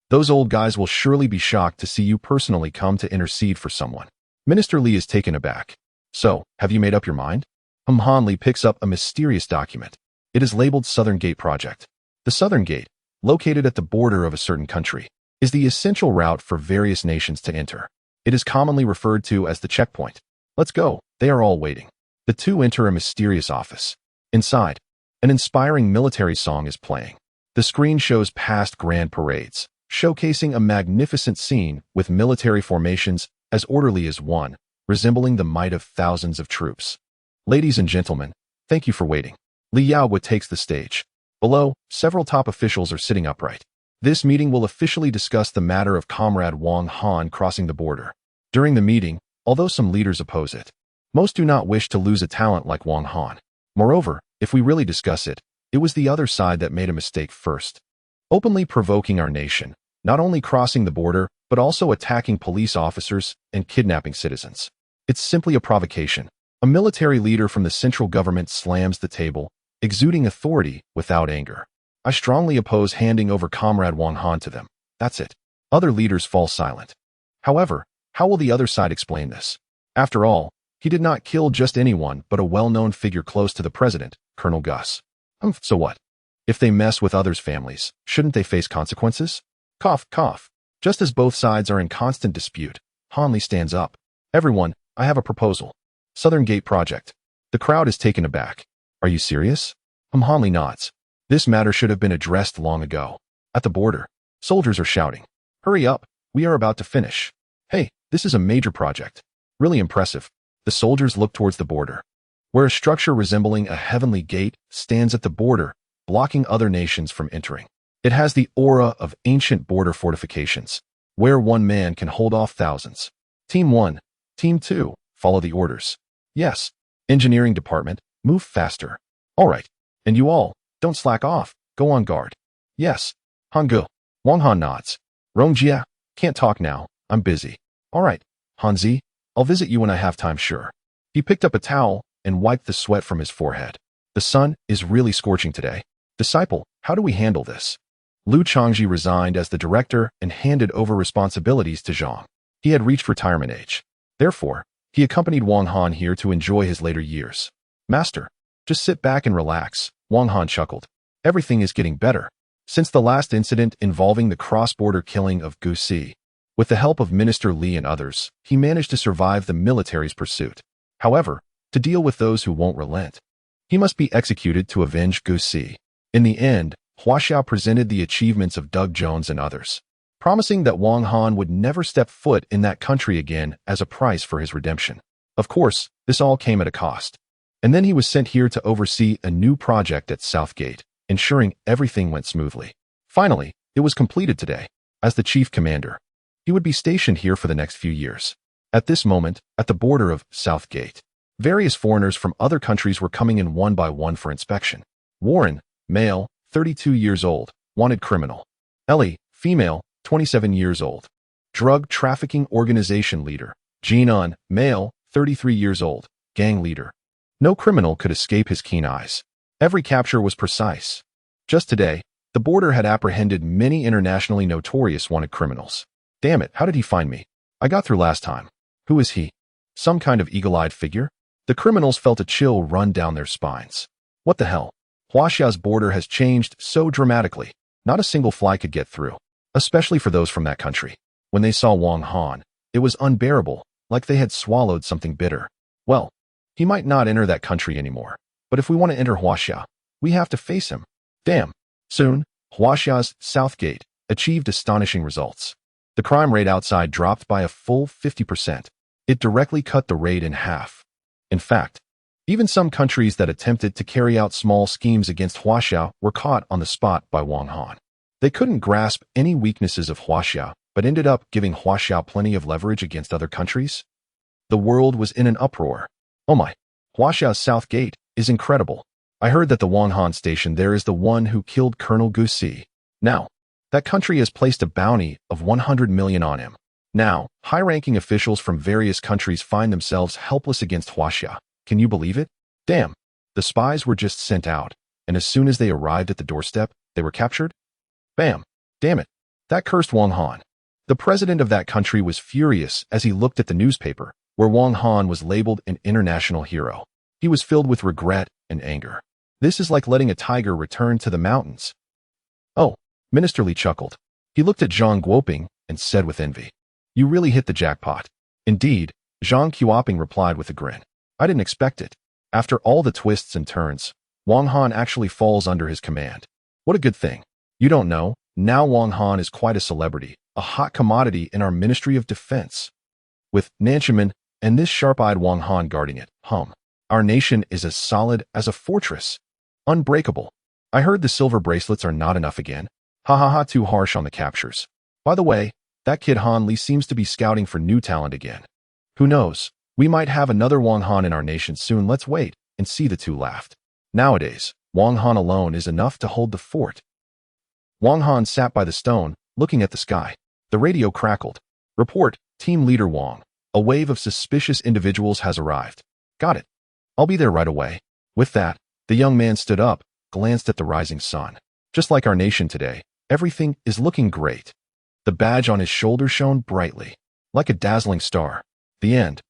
Those old guys will surely be shocked to see you personally come to intercede for someone. Minister Li is taken aback. So, have you made up your mind? Han Li picks up a mysterious document. It is labeled Southern Gate Project. The Southern Gate, located at the border of a certain country, is the essential route for various nations to enter. It is commonly referred to as the checkpoint. Let's go. They are all waiting. The two enter a mysterious office. Inside, An inspiring military song is playing. The screen shows past grand parades, showcasing a magnificent scene with military formations as orderly as one, resembling the might of thousands of troops. Ladies and gentlemen, thank you for waiting. Li Yaobo takes the stage. Below, several top officials are sitting upright. This meeting will officially discuss the matter of Comrade Wang Han crossing the border. During the meeting, although some leaders oppose it, most do not wish to lose a talent like Wang Han. Moreover, if we really discuss it, it was the other side that made a mistake first, openly provoking our nation, not only crossing the border, but also attacking police officers and kidnapping citizens. It's simply a provocation. A military leader from the central government slams the table, exuding authority without anger. I strongly oppose handing over Comrade Wang Han to them. That's it. Other leaders fall silent. However, how will the other side explain this? After all, he did not kill just anyone but a well-known figure close to the president, Colonel Gus. So what? If they mess with others' families, shouldn't they face consequences? Cough, cough. Just as both sides are in constant dispute, Hanley stands up. Everyone, I have a proposal. Southern Gate Project. The crowd is taken aback. Are you serious? Hanley nods. This matter should have been addressed long ago. At the border, soldiers are shouting. Hurry up, we are about to finish. Hey, this is a major project. Really impressive. The soldiers look towards the border, where a structure resembling a heavenly gate stands at the border, blocking other nations from entering. It has the aura of ancient border fortifications, where one man can hold off thousands. Team 1, Team 2, follow the orders. Yes. Engineering department, move faster. All right. And you all, don't slack off, go on guard. Yes. Hangul. Wang Han nods. Rongjia, can't talk now, I'm busy. All right. Hanzi, I'll visit you when I have time, sure. He picked up a towel and wiped the sweat from his forehead. The sun is really scorching today. Disciple, how do we handle this? Liu Changji resigned as the director and handed over responsibilities to Zhang. He had reached retirement age. Therefore, he accompanied Wang Han here to enjoy his later years. Master, just sit back and relax, Wang Han chuckled. Everything is getting better. Since the last incident involving the cross-border killing of Gu Si, with the help of Minister Li and others, he managed to survive the military's pursuit. However, to deal with those who won't relent, he must be executed to avenge Gu Si. In the end, Huaxiao presented the achievements of Doug Jones and others, promising that Wang Han would never step foot in that country again as a price for his redemption. Of course, this all came at a cost. And then he was sent here to oversee a new project at Southgate, ensuring everything went smoothly. Finally, it was completed today. As the chief commander, he would be stationed here for the next few years. At this moment, at the border of Southgate, various foreigners from other countries were coming in one by one for inspection. Warren, male, 32 years old, wanted criminal. Ellie, female, 27 years old, drug trafficking organization leader. Jinan, male, 33 years old, gang leader. No criminal could escape his keen eyes. Every capture was precise. Just today, the border had apprehended many internationally notorious wanted criminals. Damn it, how did he find me? I got through last time. Who is he? Some kind of eagle-eyed figure? The criminals felt a chill run down their spines. What the hell? Huaxia's border has changed so dramatically. Not a single fly could get through, especially for those from that country. When they saw Wang Han, it was unbearable, like they had swallowed something bitter. Well, he might not enter that country anymore, but if we want to enter Huaxia, we have to face him. Damn. Soon, Huaxia's Southgate achieved astonishing results. The crime rate outside dropped by a full 50%. It directly cut the rate in half. In fact, even some countries that attempted to carry out small schemes against Huaxia were caught on the spot by Wang Han. They couldn't grasp any weaknesses of Huaxia, but ended up giving Huaxia plenty of leverage against other countries. The world was in an uproar. Oh my, Huaxia's South Gate is incredible. I heard that the Wang Han station there is the one who killed Colonel Gu Si. Now, that country has placed a bounty of 100 million on him. Now, high-ranking officials from various countries find themselves helpless against Huaxia. Can you believe it? Damn, the spies were just sent out, and as soon as they arrived at the doorstep, they were captured? Bam! Damn it! That cursed Wang Han. The president of that country was furious as he looked at the newspaper, where Wang Han was labeled an international hero. He was filled with regret and anger. This is like letting a tiger return to the mountains. Oh, Minister Li chuckled. He looked at Zhang Guoping and said with envy, "You really hit the jackpot." Indeed, Zhang Guoping replied with a grin. "I didn't expect it. After all the twists and turns, Wang Han actually falls under his command. What a good thing. You don't know, now Wang Han is quite a celebrity, a hot commodity in our Ministry of Defense. With Nanchaman and this sharp-eyed Wang Han guarding it, our nation is as solid as a fortress. Unbreakable. I heard the silver bracelets are not enough again. Ha ha ha, too harsh on the captures. By the way, that kid Han Li seems to be scouting for new talent again. Who knows? We might have another Wang Han in our nation soon. Let's wait and see, the two laughed. Nowadays, Wang Han alone is enough to hold the fort. Wang Han sat by the stone, looking at the sky. The radio crackled. Report, Team Leader Wang. A wave of suspicious individuals has arrived. Got it. I'll be there right away. With that, the young man stood up, glanced at the rising sun. Just like our nation today, everything is looking great. The badge on his shoulder shone brightly, like a dazzling star. The end.